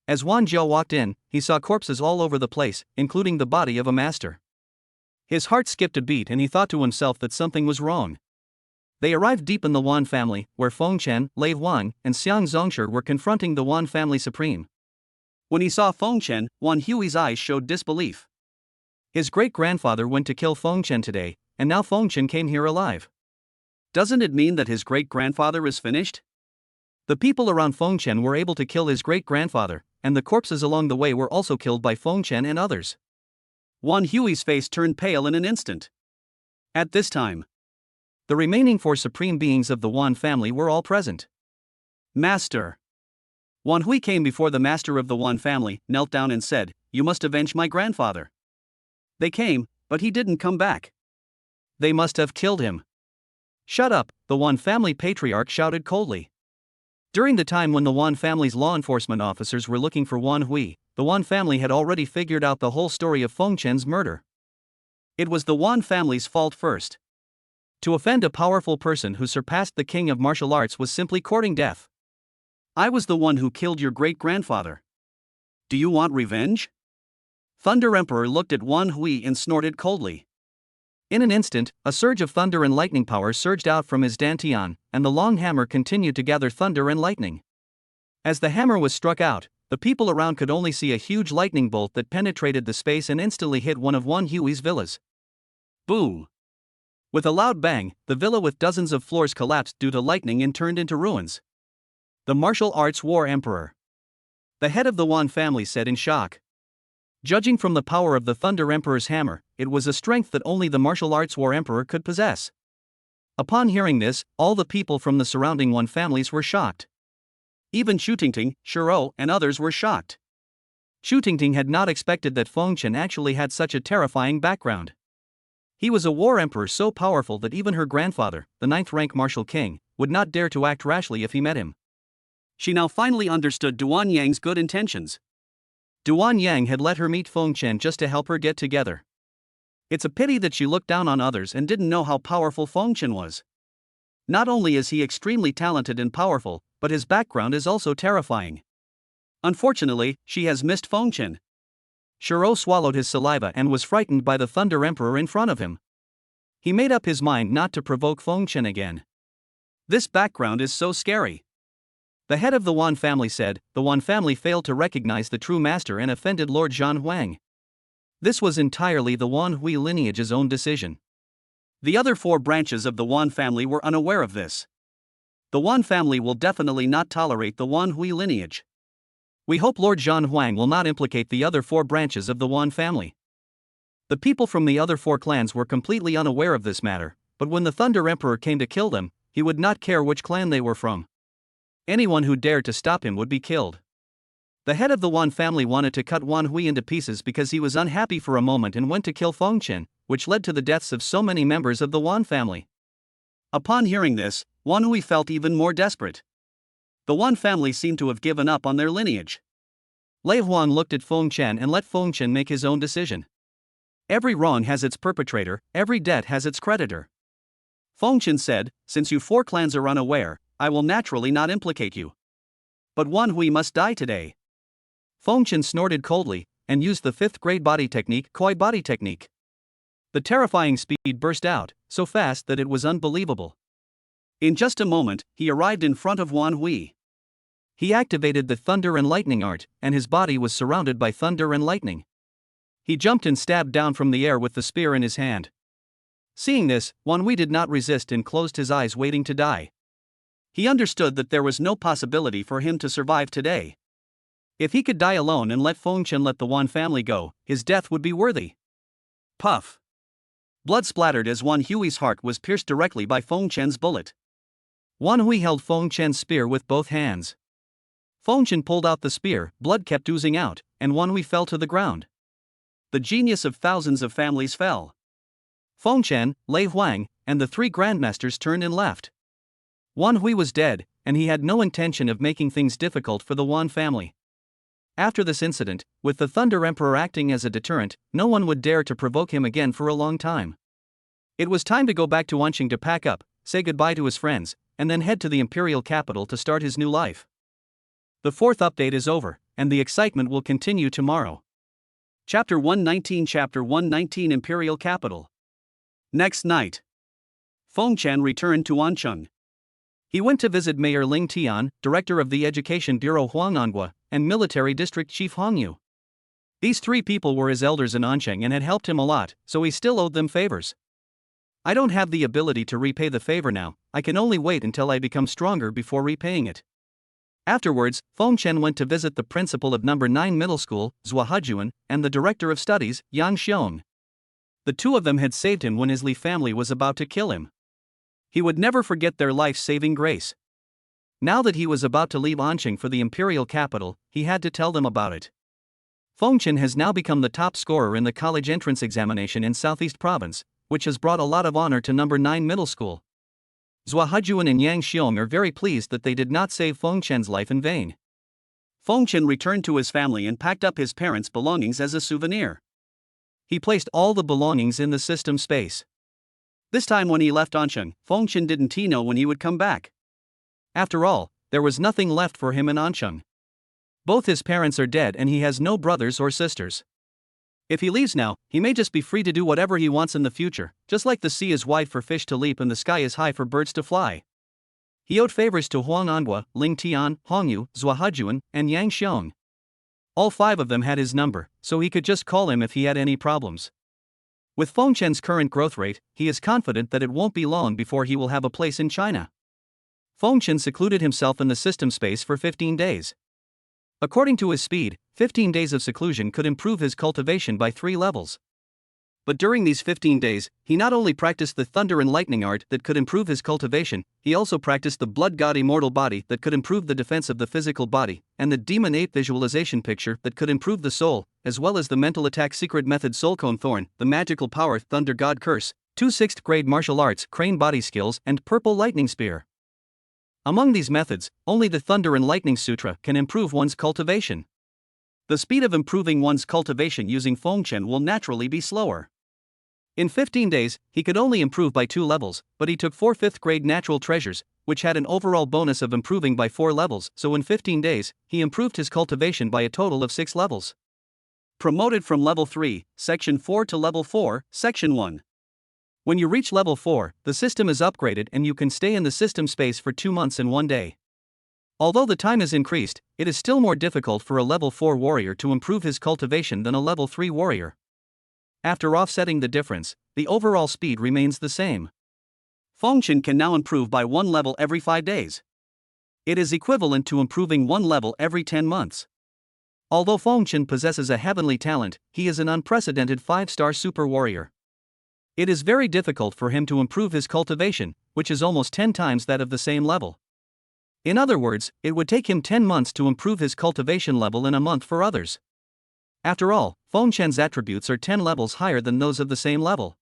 As Wan Jiao walked in, he saw corpses all over the place, including the body of a master. His heart skipped a beat and he thought to himself that something was wrong. They arrived deep in the Wan family, where Feng Chen, Lei Huang, and Xiang Zongshi were confronting the Wan family supreme. When he saw Feng Chen, Wan Hui's eyes showed disbelief. His great-grandfather went to kill Feng Chen today, and now Feng Chen came here alive. Doesn't it mean that his great-grandfather is finished? The people around Feng Chen were able to kill his great-grandfather, and the corpses along the way were also killed by Feng Chen and others. Wan Hui's face turned pale in an instant. At this time, the remaining 4 supreme beings of the Wan family were all present. Master. Wan Hui came before the master of the Wan family, knelt down and said, "You must avenge my grandfather." They came, but he didn't come back. They must have killed him. Shut up, the Wan family patriarch shouted coldly. During the time when the Wan family's law enforcement officers were looking for Wan Hui, the Wan family had already figured out the whole story of Feng Chen's murder. It was the Wan family's fault first. To offend a powerful person who surpassed the king of martial arts was simply courting death. I was the one who killed your great-grandfather. Do you want revenge? Thunder Emperor looked at Wan Hui and snorted coldly. In an instant, a surge of thunder and lightning power surged out from his dantian, and the long hammer continued to gather thunder and lightning. As the hammer was struck out, the people around could only see a huge lightning bolt that penetrated the space and instantly hit one of Wan Hui's villas. Boom! With a loud bang, the villa with dozens of floors collapsed due to lightning and turned into ruins. The martial arts war emperor. The head of the Wan family said in shock. Judging from the power of the Thunder Emperor's hammer, it was a strength that only the martial arts war emperor could possess. Upon hearing this, all the people from the surrounding Wan families were shocked. Even Chu Tingting, Shiro, and others were shocked. Chu Tingting had not expected that Feng Chen actually had such a terrifying background. He was a war emperor so powerful that even her grandfather, the 9th-rank martial king, would not dare to act rashly if he met him. She now finally understood Duan Yang's good intentions. Duan Yang had let her meet Feng Chen just to help her get together. It's a pity that she looked down on others and didn't know how powerful Feng Chen was. Not only is he extremely talented and powerful, but his background is also terrifying. Unfortunately, she has missed Feng Chen. Shiro swallowed his saliva and was frightened by the Thunder Emperor in front of him. He made up his mind not to provoke Feng Chen again. This background is so scary. The head of the Wan family said, the Wan family failed to recognize the true master and offended Lord Zhan Huang. This was entirely the Wan Hui lineage's own decision. The other 4 branches of the Wan family were unaware of this. The Wan family will definitely not tolerate the Wan Hui lineage. We hope Lord Zhan Huang will not implicate the other 4 branches of the Wan family. The people from the other 4 clans were completely unaware of this matter, but when the Thunder Emperor came to kill them, he would not care which clan they were from. Anyone who dared to stop him would be killed. The head of the Wan family wanted to cut Wan Hui into pieces because he was unhappy for a moment and went to kill Feng Chen, which led to the deaths of so many members of the Wan family. Upon hearing this, Wan Hui felt even more desperate. The Wan family seemed to have given up on their lineage. Lei Huang looked at Feng Chen and let Feng Chen make his own decision. Every wrong has its perpetrator, every debt has its creditor. Feng Chen said, since you 4 clans are unaware, I will naturally not implicate you. But Wan Hui must die today. Feng Chen snorted coldly, and used the 5th grade body technique, Koi body technique. The terrifying speed burst out, so fast that it was unbelievable. In just a moment, he arrived in front of Wan Hui. He activated the thunder and lightning art, and his body was surrounded by thunder and lightning. He jumped and stabbed down from the air with the spear in his hand. Seeing this, Wan Hui did not resist and closed his eyes waiting to die. He understood that there was no possibility for him to survive today. If he could die alone and let Feng Chen let the Wan family go, his death would be worthy. Puff! Blood splattered as Wan Hui's heart was pierced directly by Feng Chen's bullet. Wan Hui held Feng Chen's spear with both hands. Feng Chen pulled out the spear, blood kept oozing out, and Wan Hui fell to the ground. The genius of thousands of families fell. Feng Chen, Lei Huang, and the 3 grandmasters turned and left. Wan Hui was dead, and he had no intention of making things difficult for the Wan family. After this incident, with the Thunder Emperor acting as a deterrent, no one would dare to provoke him again for a long time. It was time to go back to Anqing to pack up, say goodbye to his friends, and then head to the imperial capital to start his new life. The 4th update is over, and the excitement will continue tomorrow. Chapter 119 Imperial Capital. Next night. Feng Chen returned to Ancheng. He went to visit Mayor Ling Tian, director of the Education Bureau Huang Angua, and military district chief Hong Yu. These three people were his elders in Ancheng and had helped him a lot, so he still owed them favors. I don't have the ability to repay the favor now, I can only wait until I become stronger before repaying it. Afterwards, Feng Chen went to visit the principal of number 9 middle school, Zhua Hejuan, and the director of studies, Yang Xiong. The two of them had saved him when his Li family was about to kill him. He would never forget their life-saving grace. Now that he was about to leave Anqing for the imperial capital, he had to tell them about it. Feng Chen has now become the top scorer in the college entrance examination in Southeast Province, which has brought a lot of honor to number 9 middle school. Zhua Hejuan and Yang Xiong are very pleased that they did not save Feng Chen's life in vain. Feng Chen returned to his family and packed up his parents' belongings as a souvenir. He placed all the belongings in the system space. This time when he left Ancheng, Feng Chen didn't know when he would come back. After all, there was nothing left for him in Ancheng. Both his parents are dead and he has no brothers or sisters. If he leaves now, he may just be free to do whatever he wants in the future, just like the sea is wide for fish to leap and the sky is high for birds to fly. He owed favors to Huang Angua, Ling Tian, Hong Yu, Zhua Hejuan, and Yang Xiong. All five of them had his number, so he could just call him if he had any problems. With Feng Chen's current growth rate, he is confident that it won't be long before he will have a place in China. Feng Chen secluded himself in the system space for 15 days. According to his speed, 15 days of seclusion could improve his cultivation by 3 levels. But during these 15 days, he not only practiced the thunder and lightning art that could improve his cultivation, he also practiced the blood god immortal body that could improve the defense of the physical body, and the demon ape visualization picture that could improve the soul, as well as the mental attack secret method soulcone thorn, the magical power thunder god curse, 2 6th grade martial arts crane body skills, and purple lightning spear. Among these methods, only the thunder and lightning sutra can improve one's cultivation. The speed of improving one's cultivation using Feng Chen will naturally be slower. In 15 days, he could only improve by 2 levels, but he took 4 5th grade natural treasures, which had an overall bonus of improving by 4 levels, so in 15 days, he improved his cultivation by a total of 6 levels. Promoted from level 3, section 4 to level 4, section 1. When you reach level 4, the system is upgraded and you can stay in the system space for 2 months and 1 day. Although the time is increased, it is still more difficult for a level 4 warrior to improve his cultivation than a level 3 warrior. After offsetting the difference, the overall speed remains the same. Feng Chen can now improve by 1 level every 5 days. It is equivalent to improving 1 level every 10 months. Although Feng Chen possesses a heavenly talent, he is an unprecedented 5-star super warrior. It is very difficult for him to improve his cultivation, which is almost 10 times that of the same level. In other words, it would take him 10 months to improve his cultivation level in a month for others. After all, Feng Chen's attributes are 10 levels higher than those of the same level.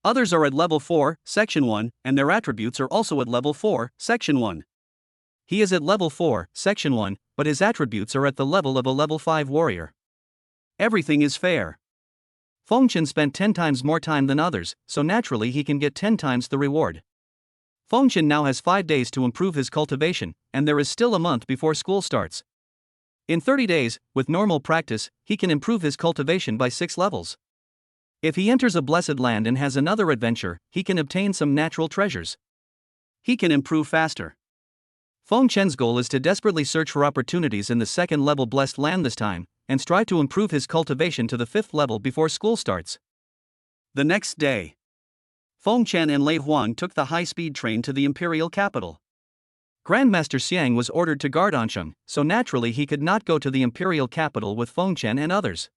Others are at level 4, section 1, and their attributes are also at level 4, section 1. He is at level 4, section 1, but his attributes are at the level of a level 5 warrior. Everything is fair. Feng Chen spent 10 times more time than others, so naturally he can get 10 times the reward. Feng Chen now has 5 days to improve his cultivation, and there is still a month before school starts. In 30 days, with normal practice, he can improve his cultivation by 6 levels. If he enters a blessed land and has another adventure, he can obtain some natural treasures. He can improve faster. Feng Chen's goal is to desperately search for opportunities in the 2nd level blessed land this time, and strive to improve his cultivation to the 5th level before school starts. The next day, Feng Chen and Lei Huang took the high-speed train to the imperial capital. Grandmaster Xiang was ordered to guard Ancheng, so naturally he could not go to the imperial capital with Feng Chen and others.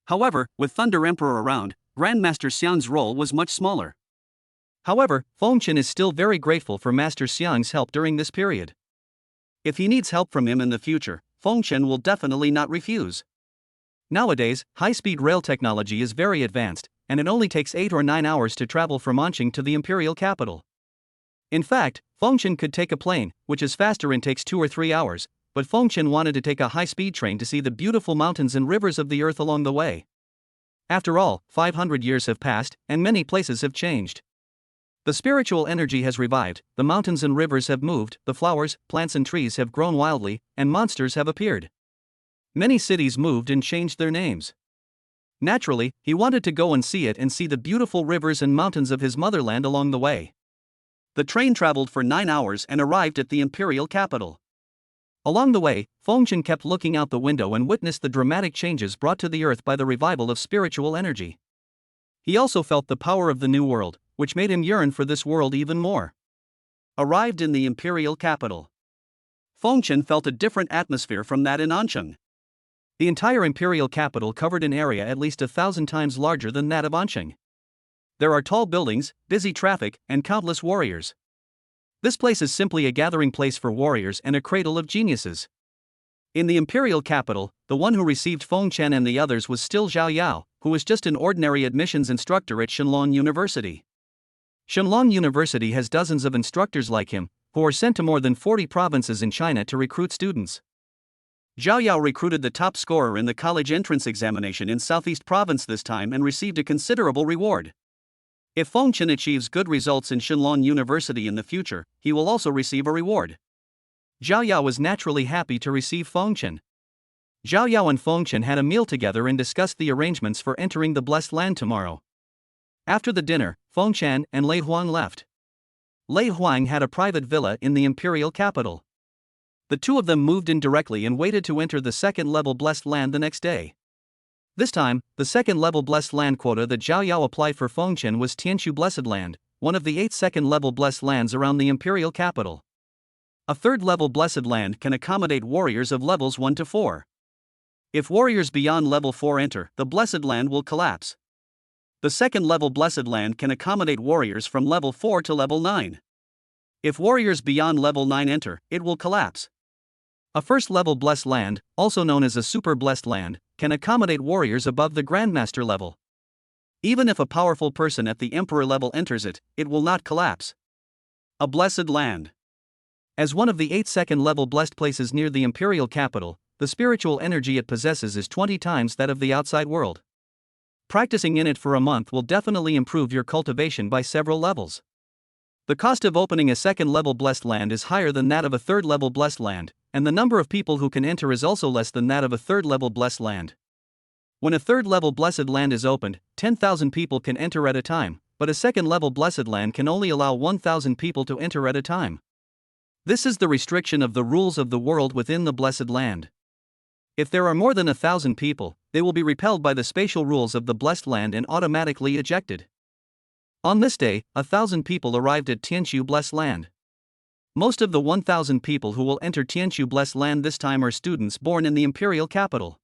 However, with Thunder Emperor around, Grandmaster Xiang's role was much smaller. However, Feng Chen is still very grateful for Master Xiang's help during this period. If he needs help from him in the future, Feng Chen will definitely not refuse. Nowadays, high-speed rail technology is very advanced, and it only takes 8 or 9 hours to travel from Anqing to the imperial capital. In fact, Feng Chen could take a plane, which is faster and takes 2 or 3 hours, but Feng Chen wanted to take a high-speed train to see the beautiful mountains and rivers of the earth along the way. After all, 500 years have passed, and many places have changed. The spiritual energy has revived, the mountains and rivers have moved, the flowers, plants and trees have grown wildly, and monsters have appeared. Many cities moved and changed their names. Naturally, he wanted to go and see it and see the beautiful rivers and mountains of his motherland along the way. The train traveled for 9 hours and arrived at the imperial capital. Along the way, Fengchen kept looking out the window and witnessed the dramatic changes brought to the earth by the revival of spiritual energy. He also felt the power of the new world, which made him yearn for this world even more. Arrived in the imperial capital, Fengchen felt a different atmosphere from that in Ansheng. The entire imperial capital covered an area at least 1,000 times larger than that of Ansheng. There are tall buildings, busy traffic, and countless warriors. This place is simply a gathering place for warriors and a cradle of geniuses. In the imperial capital, the one who received Fengchen and the others was still Zhao Yao, who was just an ordinary admissions instructor at Shenlong University. Shenlong University has dozens of instructors like him, who are sent to more than 40 provinces in China to recruit students. Zhao Yao recruited the top scorer in the college entrance examination in Southeast Province this time and received a considerable reward. If Fengchen achieves good results in Shenlong University in the future, he will also receive a reward. Zhao Yao was naturally happy to receive Fengchen. Zhao Yao and Fengchen had a meal together and discussed the arrangements for entering the Blessed Land tomorrow. After the dinner, Fengchen and Lei Huang left. Lei Huang had a private villa in the imperial capital. The two of them moved in directly and waited to enter the second-level Blessed Land the next day. This time, the second-level Blessed Land quota that Zhao Yao applied for Fengchen was Tianshu Blessed Land, one of the 8 second-level Blessed Lands around the imperial capital. A third-level Blessed Land can accommodate warriors of levels 1 to 4. If warriors beyond level 4 enter, the Blessed Land will collapse. The second-level Blessed Land can accommodate warriors from level 4 to level 9. If warriors beyond level 9 enter, it will collapse. A first-level Blessed Land, also known as a Super Blessed Land, can accommodate warriors above the Grandmaster level. Even if a powerful person at the Emperor level enters it, it will not collapse. A Blessed Land. As one of the 8 second-level blessed places near the imperial capital, the spiritual energy it possesses is 20 times that of the outside world. Practicing in it for a month will definitely improve your cultivation by several levels. The cost of opening a second-level Blessed Land is higher than that of a third-level Blessed Land, and the number of people who can enter is also less than that of a third-level Blessed Land. When a third-level Blessed Land is opened, 10,000 people can enter at a time, but a second-level Blessed Land can only allow 1,000 people to enter at a time. This is the restriction of the rules of the world within the Blessed Land. If there are more than 1,000 people, they will be repelled by the spatial rules of the Blessed Land and automatically ejected. On this day, 1,000 people arrived at Tianshu Blessed Land. Most of the 1,000 people who will enter Tianshu Blessed Land this time are students born in the imperial capital.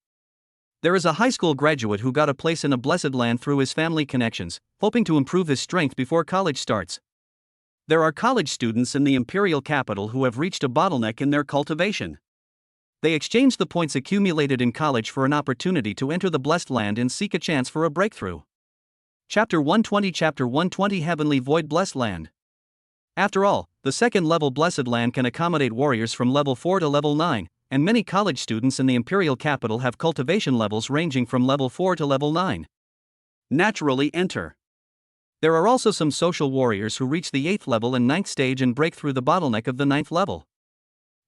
There is a high school graduate who got a place in a Blessed Land through his family connections, hoping to improve his strength before college starts. There are college students in the imperial capital who have reached a bottleneck in their cultivation. They exchange the points accumulated in college for an opportunity to enter the Blessed Land and seek a chance for a breakthrough. Chapter 120 Heavenly Void Blessed Land. After all, the second-level Blessed Land can accommodate warriors from level 4 to level 9, and many college students in the imperial capital have cultivation levels ranging from level 4 to level 9. Naturally enter. There are also some social warriors who reach the 8th level and 9th stage and break through the bottleneck of the 9th level.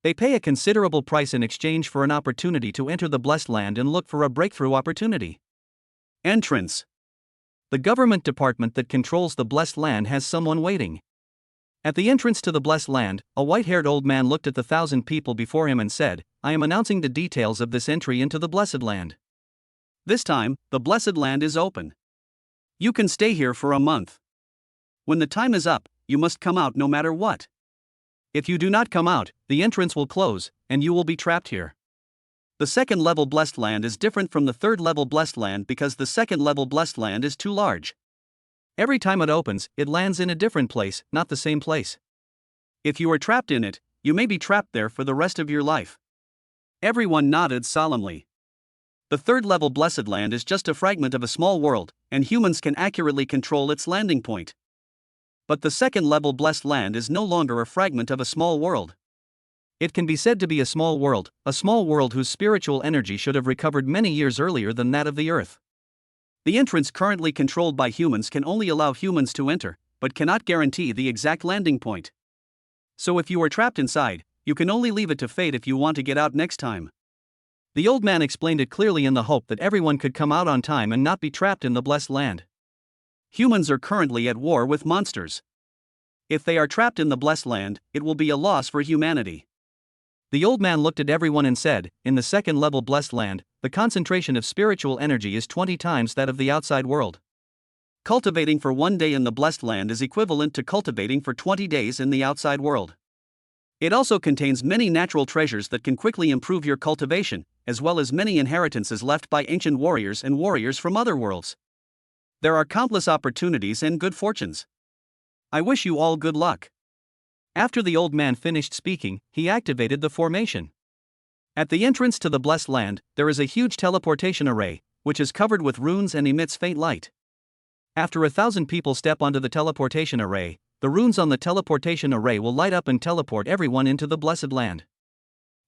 They pay a considerable price in exchange for an opportunity to enter the Blessed Land and look for a breakthrough opportunity. Entrance. The government department that controls the Blessed Land has someone waiting. At the entrance to the Blessed Land, a white-haired old man looked at the 1,000 people before him and said, "I am announcing the details of this entry into the Blessed Land. This time, the Blessed Land is open. You can stay here for a month. When the time is up, you must come out no matter what. If you do not come out, the entrance will close, and you will be trapped here." The second-level Blessed Land is different from the third-level Blessed Land because the second-level Blessed Land is too large. Every time it opens, it lands in a different place, not the same place. If you are trapped in it, you may be trapped there for the rest of your life. Everyone nodded solemnly. The third-level Blessed Land is just a fragment of a small world, and humans can accurately control its landing point. But the second-level Blessed Land is no longer a fragment of a small world. It can be said to be a small world whose spiritual energy should have recovered many years earlier than that of the Earth. The entrance currently controlled by humans can only allow humans to enter, but cannot guarantee the exact landing point. So if you are trapped inside, you can only leave it to fate if you want to get out next time. The old man explained it clearly in the hope that everyone could come out on time and not be trapped in the Blessed Land. Humans are currently at war with monsters. If they are trapped in the blessed land, it will be a loss for humanity. The old man looked at everyone and said, in the second level blessed land, the concentration of spiritual energy is 20 times that of the outside world. Cultivating for 1 day in the blessed land is equivalent to cultivating for 20 days in the outside world. It also contains many natural treasures that can quickly improve your cultivation, as well as many inheritances left by ancient warriors and warriors from other worlds. There are countless opportunities and good fortunes. I wish you all good luck. After the old man finished speaking, he activated the formation. At the entrance to the blessed land, there is a huge teleportation array, which is covered with runes and emits faint light. After 1,000 people step onto the teleportation array, the runes on the teleportation array will light up and teleport everyone into the blessed land.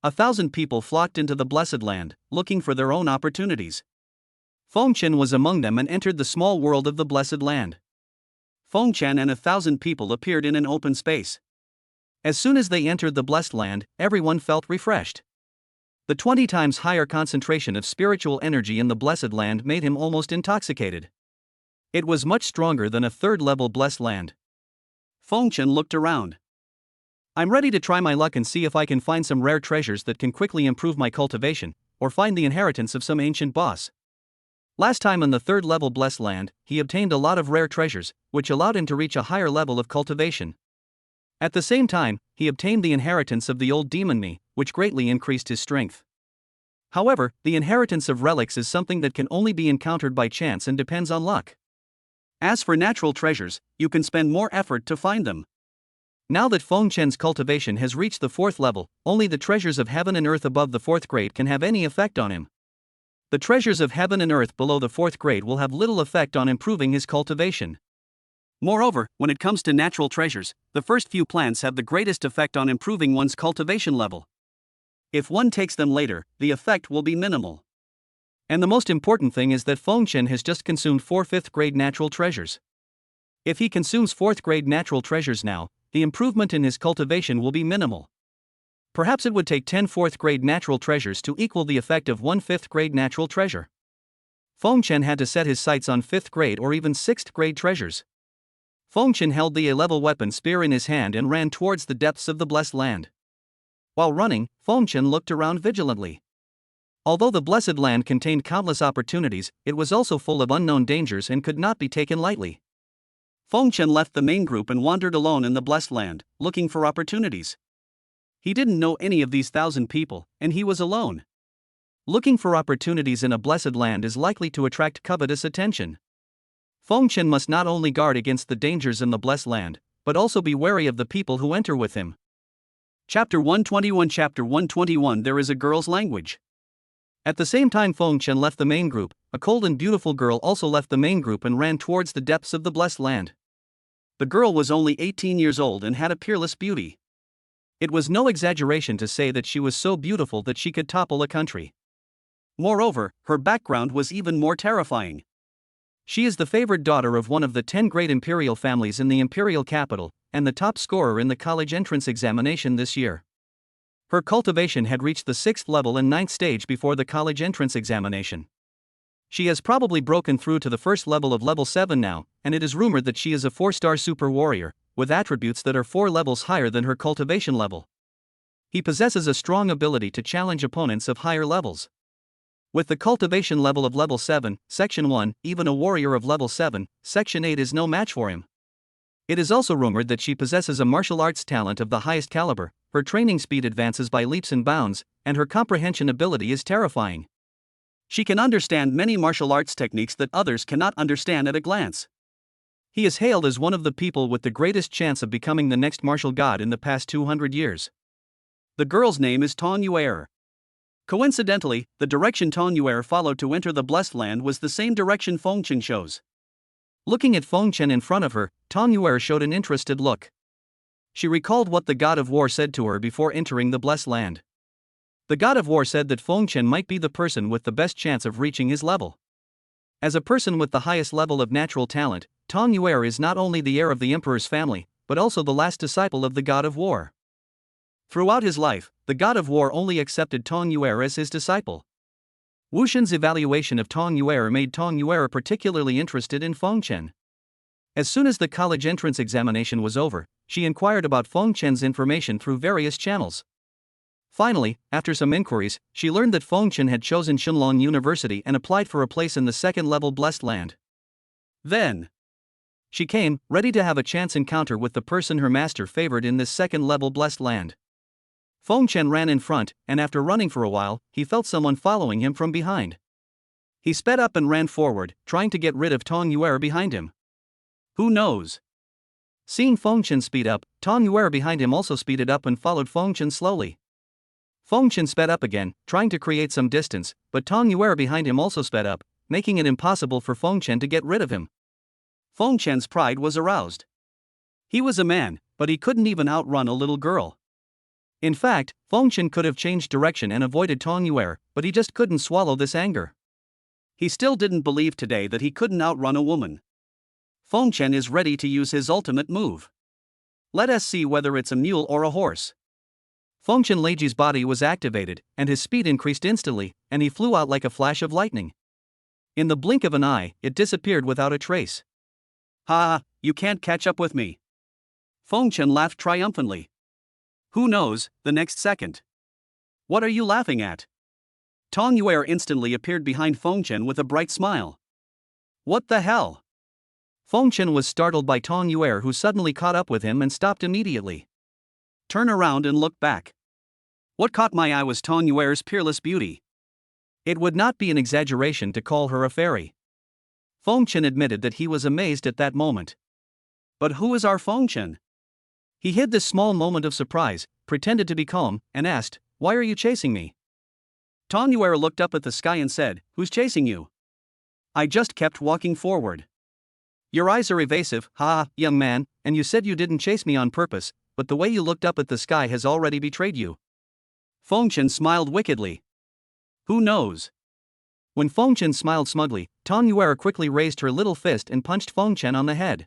1,000 people flocked into the blessed land, looking for their own opportunities. Feng Chen was among them and entered the small world of the blessed land. Feng Chen and 1,000 people appeared in an open space. As soon as they entered the blessed land, everyone felt refreshed. The 20 times higher concentration of spiritual energy in the blessed land made him almost intoxicated. It was much stronger than a third-level blessed land. Feng Chen looked around. I'm ready to try my luck and see if I can find some rare treasures that can quickly improve my cultivation, or find the inheritance of some ancient boss. Last time in the third-level blessed land, he obtained a lot of rare treasures, which allowed him to reach a higher level of cultivation. At the same time, he obtained the inheritance of the old demon me, which greatly increased his strength. However, the inheritance of relics is something that can only be encountered by chance and depends on luck. As for natural treasures, you can spend more effort to find them. Now that Feng Chen's cultivation has reached the 4th level, only the treasures of heaven and earth above the 4th grade can have any effect on him. The treasures of heaven and earth below the 4th grade will have little effect on improving his cultivation. Moreover, when it comes to natural treasures, the first few plants have the greatest effect on improving one's cultivation level. If one takes them later, the effect will be minimal. And the most important thing is that Feng Chen has just consumed 4 5th grade natural treasures. If he consumes 4th grade natural treasures now, the improvement in his cultivation will be minimal. Perhaps it would take 10 4th grade natural treasures to equal the effect of 1 5th grade natural treasure. Feng Chen had to set his sights on 5th grade or even 6th grade treasures. Feng Chen held the A-level weapon spear in his hand and ran towards the depths of the blessed land. While running, Feng Chen looked around vigilantly. Although the blessed land contained countless opportunities, it was also full of unknown dangers and could not be taken lightly. Feng Chen left the main group and wandered alone in the blessed land, looking for opportunities. He didn't know any of these 1,000 people, and he was alone. Looking for opportunities in a blessed land is likely to attract covetous attention. Feng Chen must not only guard against the dangers in the blessed land, but also be wary of the people who enter with him. Chapter 121 Chapter 121 There is a girl's language. At the same time Feng Chen left the main group, a cold and beautiful girl also left the main group and ran towards the depths of the blessed land. The girl was only 18 years old and had a peerless beauty. It was no exaggeration to say that she was so beautiful that she could topple a country. Moreover, her background was even more terrifying. She is the favored daughter of one of the 10 great imperial families in the imperial capital, and the top scorer in the college entrance examination this year. Her cultivation had reached the 6th level and 9th stage before the college entrance examination. She has probably broken through to the first level of level 7 now, and it is rumored that she is a 4-star super warrior, with attributes that are 4 levels higher than her cultivation level. He possesses a strong ability to challenge opponents of higher levels. With the cultivation level of level 7, section 1, even a warrior of level 7, section 8 is no match for him. It is also rumored that she possesses a martial arts talent of the highest caliber, her training speed advances by leaps and bounds, and her comprehension ability is terrifying. She can understand many martial arts techniques that others cannot understand at a glance. He is hailed as one of the people with the greatest chance of becoming the next martial god in the past 200 years. The girl's name is Tong Yuer. Coincidentally, the direction Tong Yuer followed to enter the blessed land was the same direction Feng Chen chose. Looking at Feng Chen in front of her, Tong Yuer showed an interested look. She recalled what the god of war said to her before entering the blessed land. The god of war said that Feng Chen might be the person with the best chance of reaching his level. As a person with the highest level of natural talent, Tong Yuer is not only the heir of the emperor's family, but also the last disciple of the god of war. Throughout his life, the god of war only accepted Tong Yuer as his disciple. Wu Shen's evaluation of Tong Yuer made Tong Yuer particularly interested in Feng Chen. As soon as the college entrance examination was over, she inquired about Feng Chen's information through various channels. Finally, after some inquiries, she learned that Feng Chen had chosen Shenlong University and applied for a place in the second-level Blessed Land. Then, she came, ready to have a chance encounter with the person her master favored in this second-level Blessed Land. Feng Chen ran in front, and after running for a while, he felt someone following him from behind. He sped up and ran forward, trying to get rid of Tong Yuer behind him. Who knows? Seeing Feng Chen speed up, Tong Yuer behind him also speeded up and followed Feng Chen slowly. Feng Chen sped up again, trying to create some distance, but Tong Yuer behind him also sped up, making it impossible for Feng Chen to get rid of him. Feng Chen's pride was aroused. He was a man, but he couldn't even outrun a little girl. In fact, Feng Chen could have changed direction and avoided Tong Yuer, but he just couldn't swallow this anger. He still didn't believe today that he couldn't outrun a woman. Feng Chen is ready to use his ultimate move. Let us see whether it's a mule or a horse. Feng Chen Leiji's body was activated, and his speed increased instantly, and he flew out like a flash of lightning. In the blink of an eye, it disappeared without a trace. Ha! You can't catch up with me. Feng Chen laughed triumphantly. Who knows, the next second. What are you laughing at? Tong Yuer instantly appeared behind Feng Chen with a bright smile. What the hell? Feng Chen was startled by Tong Yuer, who suddenly caught up with him and stopped immediately. Turn around and look back. What caught my eye was Tong Yuer's peerless beauty. It would not be an exaggeration to call her a fairy. Feng Chen admitted that he was amazed at that moment. But who is our Feng Chen? He hid this small moment of surprise, pretended to be calm, and asked, "Why are you chasing me?" Tong Yuer looked up at the sky and said, "Who's chasing you?" I just kept walking forward. Your eyes are evasive, young man, and you said you didn't chase me on purpose, but the way you looked up at the sky has already betrayed you. Feng Chen smiled wickedly. Who knows? When Feng Chen smiled smugly, Tong Yuer quickly raised her little fist and punched Feng Chen on the head.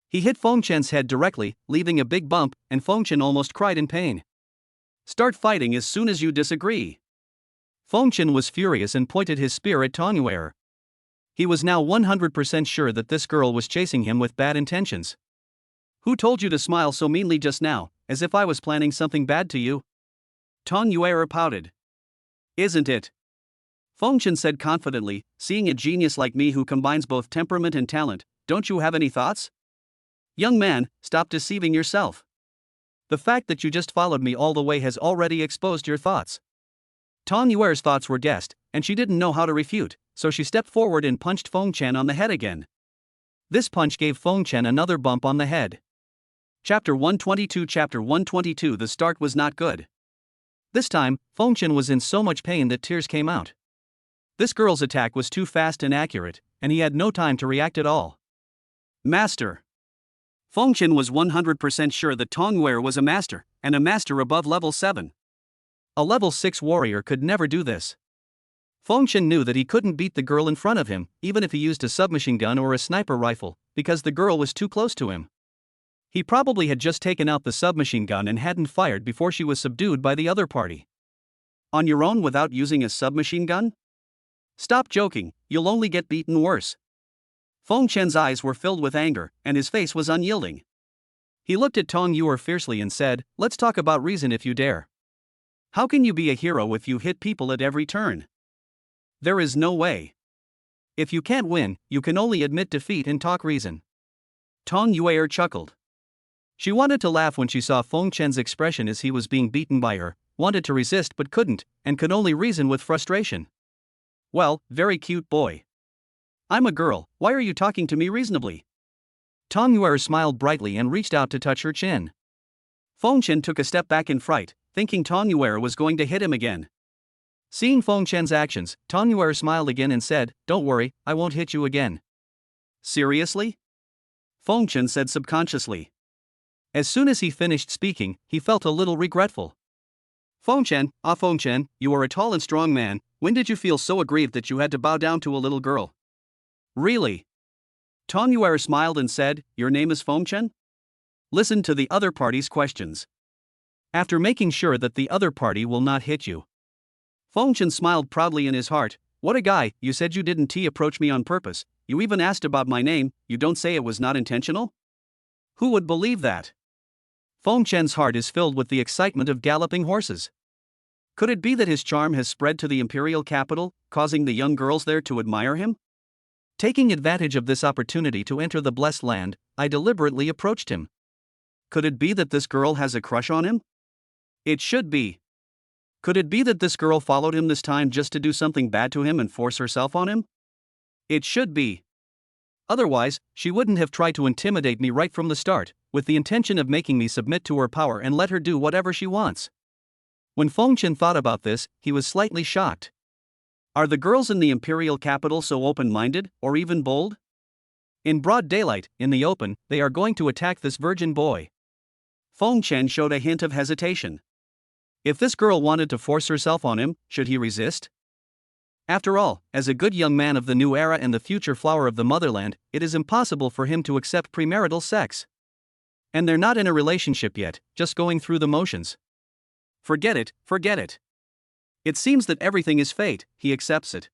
He hit Feng Chen's head directly, leaving a big bump, and Feng Chen almost cried in pain. Start fighting as soon as you disagree. Feng Chen was furious and pointed his spear at Tong Yuer. He was now 100% sure that this girl was chasing him with bad intentions. Who told you to smile so meanly just now, as if I was planning something bad to you? Tong Yuer pouted. Isn't it? Feng Chen said confidently, seeing a genius like me who combines both temperament and talent, don't you have any thoughts? Young man, stop deceiving yourself. The fact that you just followed me all the way has already exposed your thoughts. Tong Yuer's thoughts were guessed, and she didn't know how to refute, so she stepped forward and punched Feng Chen on the head again. This punch gave Feng Chen another bump on the head. Chapter 122. The start was not good. This time, Feng Chen was in so much pain that tears came out. This girl's attack was too fast and accurate, and he had no time to react at all. Master. Feng Chen was 100% sure that Tong Yuer was a master, and a master above level 7. A level 6 warrior could never do this. Feng Chen knew that he couldn't beat the girl in front of him, even if he used a submachine gun or a sniper rifle, because the girl was too close to him. He probably had just taken out the submachine gun and hadn't fired before she was subdued by the other party. On your own without using a submachine gun? Stop joking, you'll only get beaten worse. Feng Chen's eyes were filled with anger, and his face was unyielding. He looked at Tong Yuer fiercely and said, "Let's talk about reason if you dare. How can you be a hero if you hit people at every turn? There is no way. If you can't win, you can only admit defeat and talk reason." Tong Yuer chuckled. She wanted to laugh when she saw Feng Chen's expression as he was being beaten by her, wanted to resist but couldn't, and could only reason with frustration. Well, very cute boy. I'm a girl, why are you talking to me reasonably? Tong Yuer smiled brightly and reached out to touch her chin. Feng Chen took a step back in fright, thinking Tong Yuer was going to hit him again. Seeing Feng Chen's actions, Tong Yuer smiled again and said, "Don't worry, I won't hit you again." Seriously? Feng Chen said subconsciously. As soon as he finished speaking, he felt a little regretful. Feng Chen, you are a tall and strong man, when did you feel so aggrieved that you had to bow down to a little girl? Really? Tong Yuer smiled and said, "Your name is Feng Chen?" Listen to the other party's questions. After making sure that the other party will not hit you. Feng Chen smiled proudly in his heart. What a guy, you said you didn't approach me on purpose, you even asked about my name, you don't say it was not intentional? Who would believe that? Feng Chen's heart is filled with the excitement of galloping horses. Could it be that his charm has spread to the imperial capital, causing the young girls there to admire him? Taking advantage of this opportunity to enter the blessed land, I deliberately approached him. Could it be that this girl has a crush on him? It should be. Could it be that this girl followed him this time just to do something bad to him and force herself on him? It should be. Otherwise, she wouldn't have tried to intimidate me right from the start, with the intention of making me submit to her power and let her do whatever she wants. When Feng Chen thought about this, he was slightly shocked. Are the girls in the imperial capital so open-minded, or even bold? In broad daylight, in the open, they are going to attack this virgin boy. Feng Chen showed a hint of hesitation. If this girl wanted to force herself on him, should he resist? After all, as a good young man of the new era and the future flower of the motherland, it is impossible for him to accept premarital sex. And they're not in a relationship yet, just going through the motions. Forget it, forget it. It seems that everything is fate, he accepts it.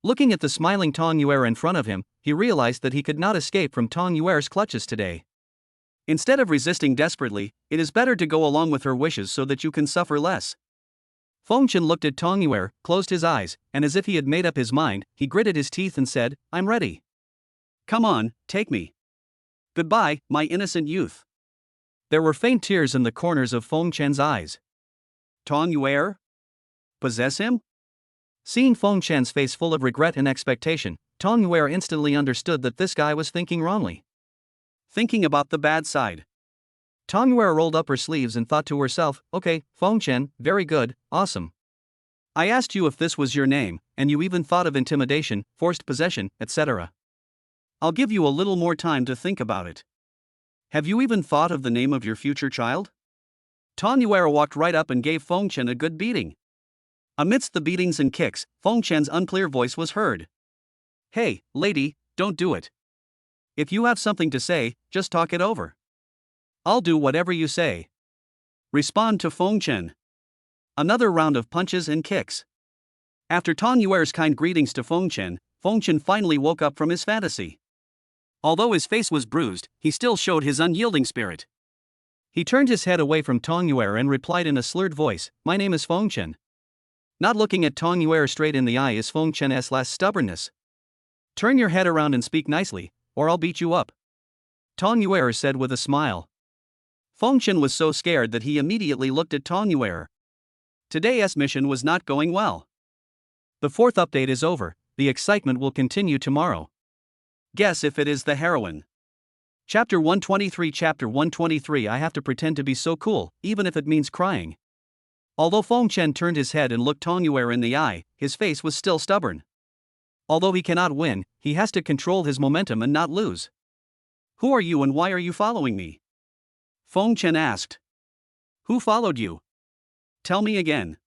Looking at the smiling Tong Yuer in front of him, he realized that he could not escape from Tong Yuer's clutches today. Instead of resisting desperately, it is better to go along with her wishes so that you can suffer less. Feng Chen looked at Tong Yuer, closed his eyes, and as if he had made up his mind, he gritted his teeth and said, I'm ready. Come on, take me. Goodbye, my innocent youth. There were faint tears in the corners of Feng Chen's eyes. Tong Yuer? Possess him? Seeing Feng Chen's face full of regret and expectation, Tong Yuer instantly understood that this guy was thinking wrongly. Thinking about the bad side. Tong Yuer rolled up her sleeves and thought to herself, okay, Feng Chen, very good, awesome. I asked you if this was your name, and you even thought of intimidation, forced possession, etc. I'll give you a little more time to think about it. Have you even thought of the name of your future child? Tong Yuer walked right up and gave Feng Chen a good beating. Amidst the beatings and kicks, Feng Chen's unclear voice was heard. Hey, lady, don't do it. If you have something to say, just talk it over. I'll do whatever you say. Respond to Feng Chen. Another round of punches and kicks. After Tong Yuer's kind greetings to Feng Chen finally woke up from his fantasy. Although his face was bruised, he still showed his unyielding spirit. He turned his head away from Tong Yuer and replied in a slurred voice, my name is Feng Chen. Not looking at Tong Yuer straight in the eye is Feng Chen's last stubbornness. Turn your head around and speak nicely, or I'll beat you up. Tong Yuer said with a smile. Feng Chen was so scared that he immediately looked at Tong Yuer. Today's mission was not going well. The fourth update is over, the excitement will continue tomorrow. Guess if it is the heroine. Chapter 123. Chapter 123. I have to pretend to be so cool, even if it means crying. Although Feng Chen turned his head and looked Tong Yuer in the eye, his face was still stubborn. Although he cannot win, he has to control his momentum and not lose. Who are you and why are you following me? Feng Chen asked. Who followed you? Tell me again.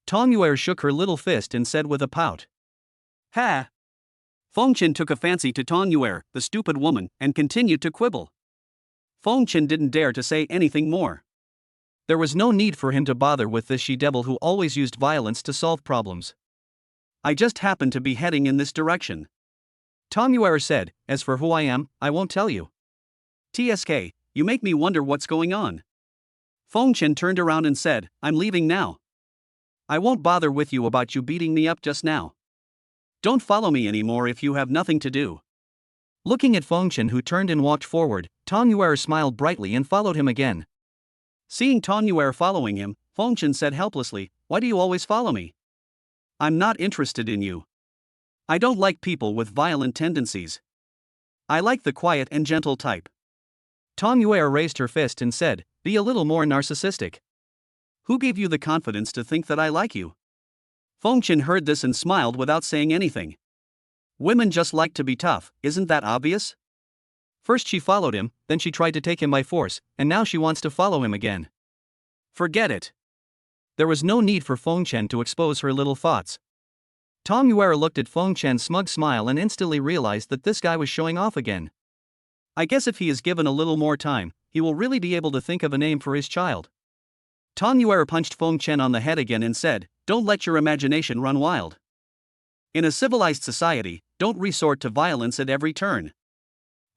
Tong Yuer shook her little fist and said with a pout. Ha! Feng Chen took a fancy to Tong Yuer, the stupid woman, and continued to quibble. Feng Chen didn't dare to say anything more. There was no need for him to bother with this she-devil who always used violence to solve problems. I just happened to be heading in this direction. Tong Yuer said, as for who I am, I won't tell you. TSK, you make me wonder what's going on. Feng Chen turned around and said, I'm leaving now. I won't bother with you about you beating me up just now. Don't follow me anymore if you have nothing to do. Looking at Feng Chen who turned and walked forward, Tong Yuer smiled brightly and followed him again. Seeing Tong Yuer following him, Feng Chen said helplessly, why do you always follow me? I'm not interested in you. I don't like people with violent tendencies. I like the quiet and gentle type. Tong Yuer raised her fist and said, be a little more narcissistic. Who gave you the confidence to think that I like you? Feng Chen heard this and smiled without saying anything. Women just like to be tough, isn't that obvious? First she followed him, then she tried to take him by force, and now she wants to follow him again. Forget it. There was no need for Feng Chen to expose her little thoughts. Tong Yuer looked at Feng Chen's smug smile and instantly realized that this guy was showing off again. I guess if he is given a little more time, he will really be able to think of a name for his child. Tong Yuer punched Feng Chen on the head again and said, don't let your imagination run wild. In a civilized society, don't resort to violence at every turn.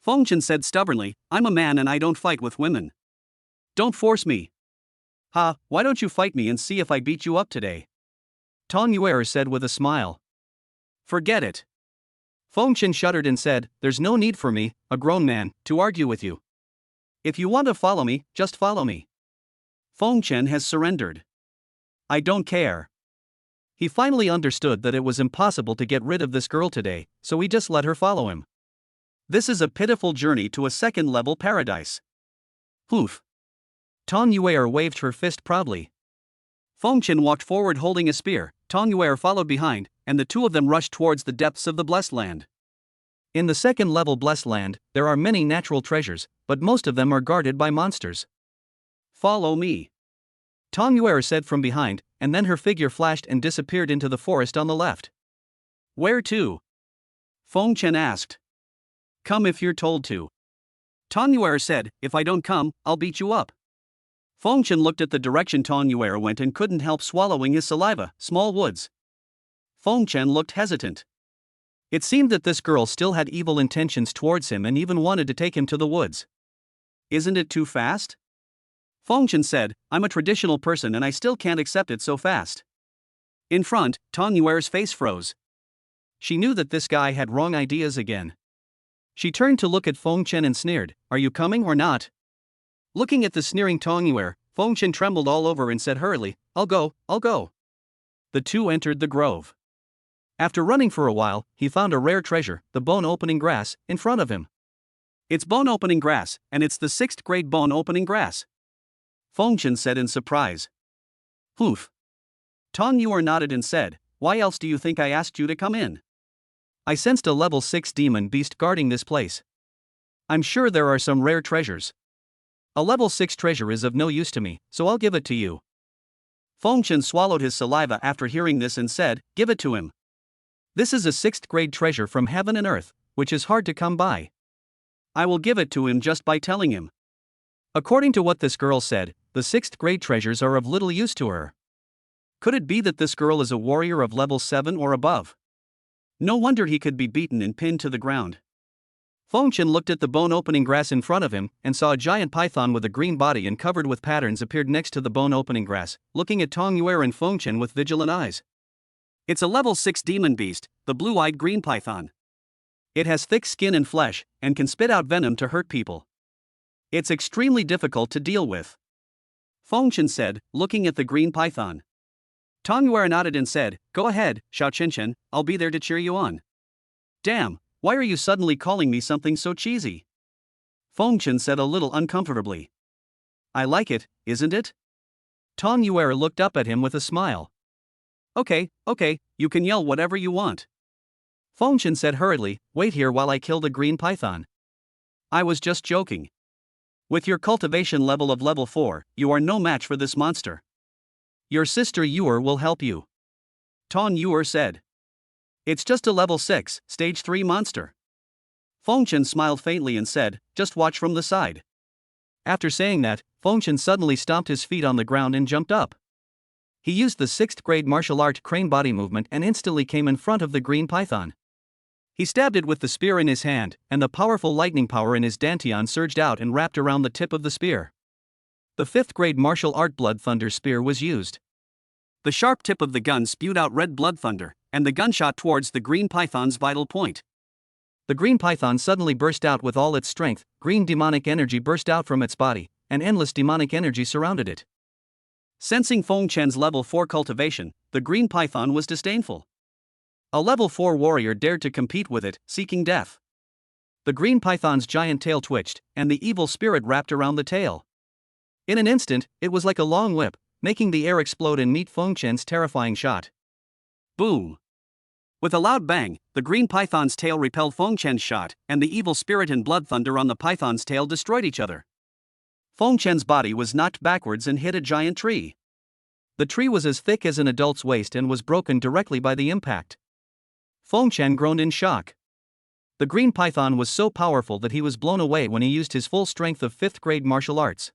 Feng Chen said stubbornly, I'm a man and I don't fight with women. Don't force me. Ha, why don't you fight me and see if I beat you up today? Tong Yuer said with a smile. Forget it. Feng Chen shuddered and said, there's no need for me, a grown man, to argue with you. If you want to follow me, just follow me. Feng Chen has surrendered. I don't care. He finally understood that it was impossible to get rid of this girl today, so he just let her follow him. This is a pitiful journey to a second-level paradise. Poof. Tong Yuer waved her fist proudly. Feng Chen walked forward holding a spear, Tong Yuer followed behind, and the two of them rushed towards the depths of the Blessed Land. In the second-level Blessed Land, there are many natural treasures, but most of them are guarded by monsters. Follow me. Tong Yuer said from behind, and then her figure flashed and disappeared into the forest on the left. Where to? Feng Chen asked. Come if you're told to. Tong Yuer said, if I don't come, I'll beat you up. Feng Chen looked at the direction Tong Yuer went and couldn't help swallowing his saliva. Small woods. Feng Chen looked hesitant. It seemed that this girl still had evil intentions towards him and even wanted to take him to the woods. Isn't it too fast? Feng Chen said, I'm a traditional person and I still can't accept it so fast. In front, Tong Yuer's face froze. She knew that this guy had wrong ideas again. She turned to look at Feng Chen and sneered, are you coming or not? Looking at the sneering Tong Yuer, Feng Chen trembled all over and said hurriedly, I'll go. The two entered the grove. After running for a while, he found a rare treasure, the bone-opening grass, in front of him. It's bone-opening grass, and it's the 6th grade bone-opening grass. Feng Chen said in surprise. Poof. Tong Yuer nodded and said, why else do you think I asked you to come in? I sensed a level 6 demon beast guarding this place. I'm sure there are some rare treasures. A level 6 treasure is of no use to me, so I'll give it to you. Feng Chen swallowed his saliva after hearing this and said, give it to him. This is a 6th grade treasure from heaven and earth, which is hard to come by. I will give it to him just by telling him. According to what this girl said, the 6th grade treasures are of little use to her. Could it be that this girl is a warrior of level 7 or above? No wonder he could be beaten and pinned to the ground. Feng Chen looked at the bone-opening grass in front of him and saw a giant python with a green body and covered with patterns appeared next to the bone-opening grass, looking at Tong Yuer and Feng Chen with vigilant eyes. It's a level 6 demon beast, the blue-eyed green python. It has thick skin and flesh, and can spit out venom to hurt people. It's extremely difficult to deal with. Feng Chen said, looking at the green python. Tong Yuer nodded and said, go ahead, Xiao Qianqian, I'll be there to cheer you on. Damn, why are you suddenly calling me something so cheesy? Feng Chen said a little uncomfortably. I like it, isn't it? Tong Yuer looked up at him with a smile. Okay, you can yell whatever you want. Feng Chen said hurriedly, wait here while I kill the green python. I was just joking. With your cultivation level of level 4, you are no match for this monster. Your sister Yuer will help you. Tong Yuer said. It's just a level 6, stage 3 monster. Feng Chen smiled faintly and said, just watch from the side. After saying that, Feng Chen suddenly stomped his feet on the ground and jumped up. He used the 6th grade martial art crane body movement and instantly came in front of the green python. He stabbed it with the spear in his hand, and the powerful lightning power in his dantian surged out and wrapped around the tip of the spear. The 5th grade martial art blood thunder spear was used. The sharp tip of the gun spewed out red blood thunder, and the gun shot towards the green python's vital point. The green python suddenly burst out with all its strength, green demonic energy burst out from its body, and endless demonic energy surrounded it. Sensing Feng Chen's level 4 cultivation, the green python was disdainful. A level 4 warrior dared to compete with it, seeking death. The green python's giant tail twitched, and the evil spirit wrapped around the tail. In an instant, it was like a long whip, making the air explode and meet Feng Chen's terrifying shot. Boom! With a loud bang, the green python's tail repelled Feng Chen's shot, and the evil spirit and blood thunder on the python's tail destroyed each other. Feng Chen's body was knocked backwards and hit a giant tree. The tree was as thick as an adult's waist and was broken directly by the impact. Feng Chen groaned in shock. The green python was so powerful that he was blown away when he used his full strength of 5th grade martial arts.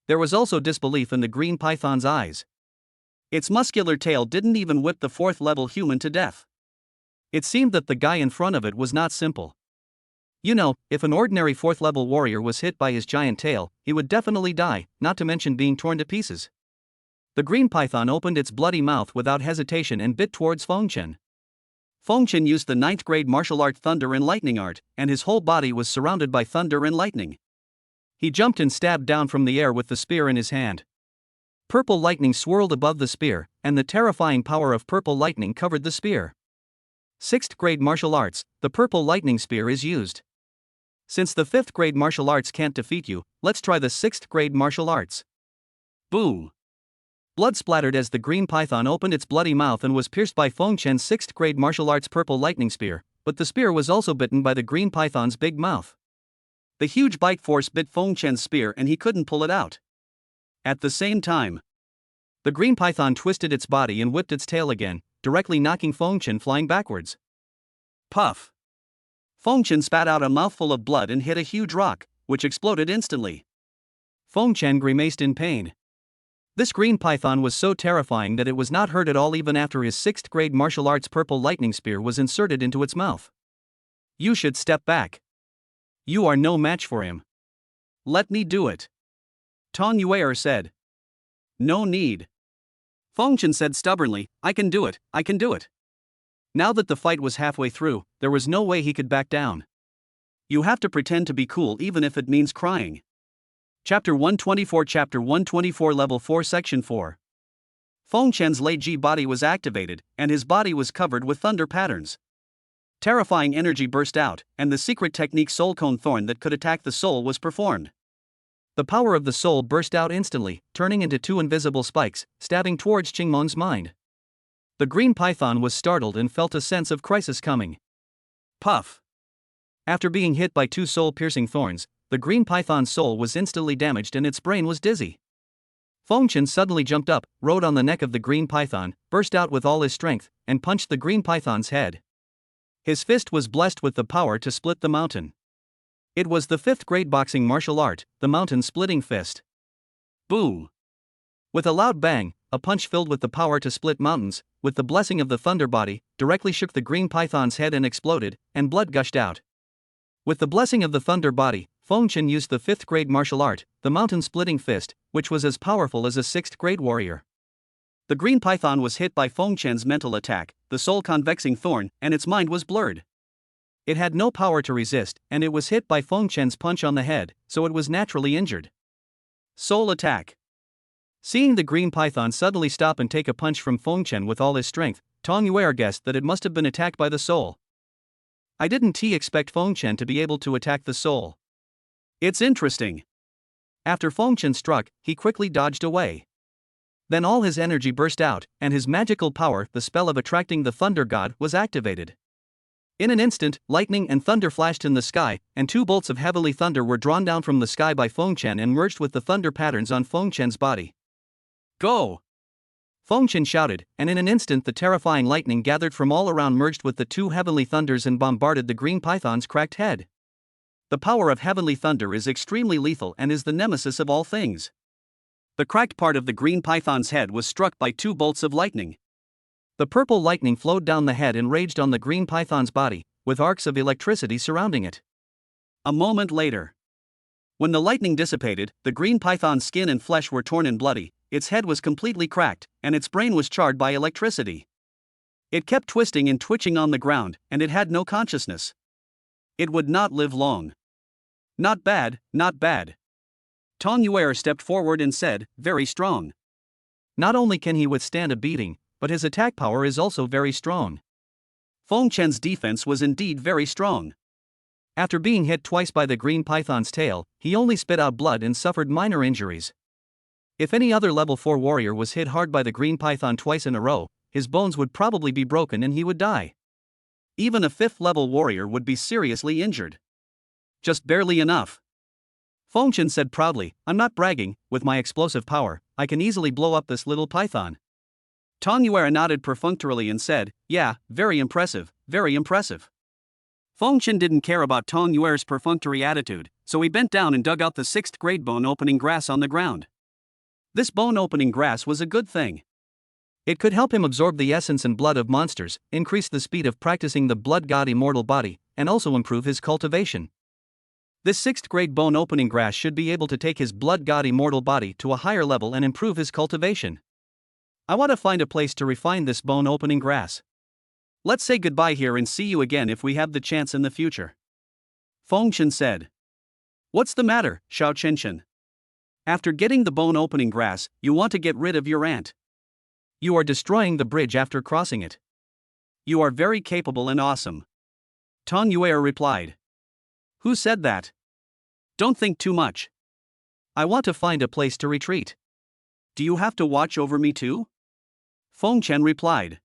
There was also disbelief in the green python's eyes. Its muscular tail didn't even whip the 4th level human to death. It seemed that the guy in front of it was not simple. You know, if an ordinary 4th level warrior was hit by his giant tail, he would definitely die, not to mention being torn to pieces. The green python opened its bloody mouth without hesitation and bit towards Fengchen. Fengchen used the 9th grade martial art Thunder and Lightning art, and his whole body was surrounded by thunder and lightning. He jumped and stabbed down from the air with the spear in his hand. Purple lightning swirled above the spear, and the terrifying power of purple lightning covered the spear. 6th grade martial arts, the purple lightning spear is used. Since the 5th grade martial arts can't defeat you, let's try the 6th grade martial arts. Boom! Blood splattered as the green python opened its bloody mouth and was pierced by Fengchen's 6th grade martial arts purple lightning spear, but the spear was also bitten by the green python's big mouth. The huge bite force bit Fengchen's spear and he couldn't pull it out. At the same time, the green python twisted its body and whipped its tail again, directly knocking Fengchen flying backwards. Puff! Fengchen spat out a mouthful of blood and hit a huge rock, which exploded instantly. Fengchen grimaced in pain. This green python was so terrifying that it was not hurt at all even after his 6th grade martial arts purple lightning spear was inserted into its mouth. You should step back. You are no match for him. Let me do it. Tong Yuer said. No need. Fengchen said stubbornly, I can do it, I can do it. Now that the fight was halfway through, there was no way he could back down. You have to pretend to be cool even if it means crying. Chapter 124 Level 4 Section 4. Fengchen's Lei Ji body was activated, and his body was covered with thunder patterns. Terrifying energy burst out, and the secret technique Soul Cone Thorn that could attack the soul was performed. The power of the soul burst out instantly, turning into 2 invisible spikes, stabbing towards Qingmon's mind. The green python was startled and felt a sense of crisis coming. Puff! After being hit by 2 soul-piercing thorns, the green python's soul was instantly damaged and its brain was dizzy. Fengchen suddenly jumped up, rode on the neck of the green python, burst out with all his strength, and punched the green python's head. His fist was blessed with the power to split the mountain. It was the 5th grade boxing martial art, the mountain-splitting fist. Boom! With a loud bang, a punch filled with the power to split mountains, with the blessing of the thunder body, directly shook the green python's head and exploded, and blood gushed out. With the blessing of the thunder body, Fengchen used the 5th grade martial art, the mountain-splitting fist, which was as powerful as a 6th grade warrior. The green python was hit by Fengchen's mental attack, the soul convexing thorn, and its mind was blurred. It had no power to resist, and it was hit by Fengchen's punch on the head, so it was naturally injured. Soul attack. Seeing the green python suddenly stop and take a punch from Fengchen with all his strength, Tong Yuer guessed that it must have been attacked by the soul. I didn't expect Fengchen to be able to attack the soul. It's interesting. After Fengchen struck, he quickly dodged away. Then all his energy burst out, and his magical power, the spell of attracting the thunder god, was activated. In an instant, lightning and thunder flashed in the sky, and 2 bolts of heavenly thunder were drawn down from the sky by Fengchen and merged with the thunder patterns on Fengchen's body. Go! Fengchen shouted, and in an instant the terrifying lightning gathered from all around merged with the 2 heavenly thunders and bombarded the green python's cracked head. The power of heavenly thunder is extremely lethal and is the nemesis of all things. The cracked part of the green python's head was struck by 2 bolts of lightning. The purple lightning flowed down the head and raged on the green python's body, with arcs of electricity surrounding it. A moment later, when the lightning dissipated, the green python's skin and flesh were torn and bloody, its head was completely cracked, and its brain was charred by electricity. It kept twisting and twitching on the ground, and it had no consciousness. It would not live long. Not bad, not bad. Tong Yuer stepped forward and said, very strong. Not only can he withstand a beating, but his attack power is also very strong. Fengchen's defense was indeed very strong. After being hit twice by the green python's tail, he only spit out blood and suffered minor injuries. If any other level 4 warrior was hit hard by the green python twice in a row, his bones would probably be broken and he would die. Even a 5th level warrior would be seriously injured. Just barely enough. Fengchen said proudly, I'm not bragging, with my explosive power, I can easily blow up this little python. Tong Yuer nodded perfunctorily and said, yeah, very impressive, very impressive. Fengchen didn't care about Tong Yuer's perfunctory attitude, so he bent down and dug out the 6th grade bone opening grass on the ground. This bone opening grass was a good thing. It could help him absorb the essence and blood of monsters, increase the speed of practicing the blood god immortal body, and also improve his cultivation. This 6th grade bone opening grass should be able to take his blood god immortal body to a higher level and improve his cultivation. I want to find a place to refine this bone opening grass. Let's say goodbye here and see you again if we have the chance in the future. Feng Chen said. What's the matter, Xiao Qinshan? After getting the bone opening grass, you want to get rid of your aunt. You are destroying the bridge after crossing it. You are very capable and awesome. Tong Yuer replied. Who said that? Don't think too much. I want to find a place to retreat. Do you have to watch over me too? Feng Chen replied.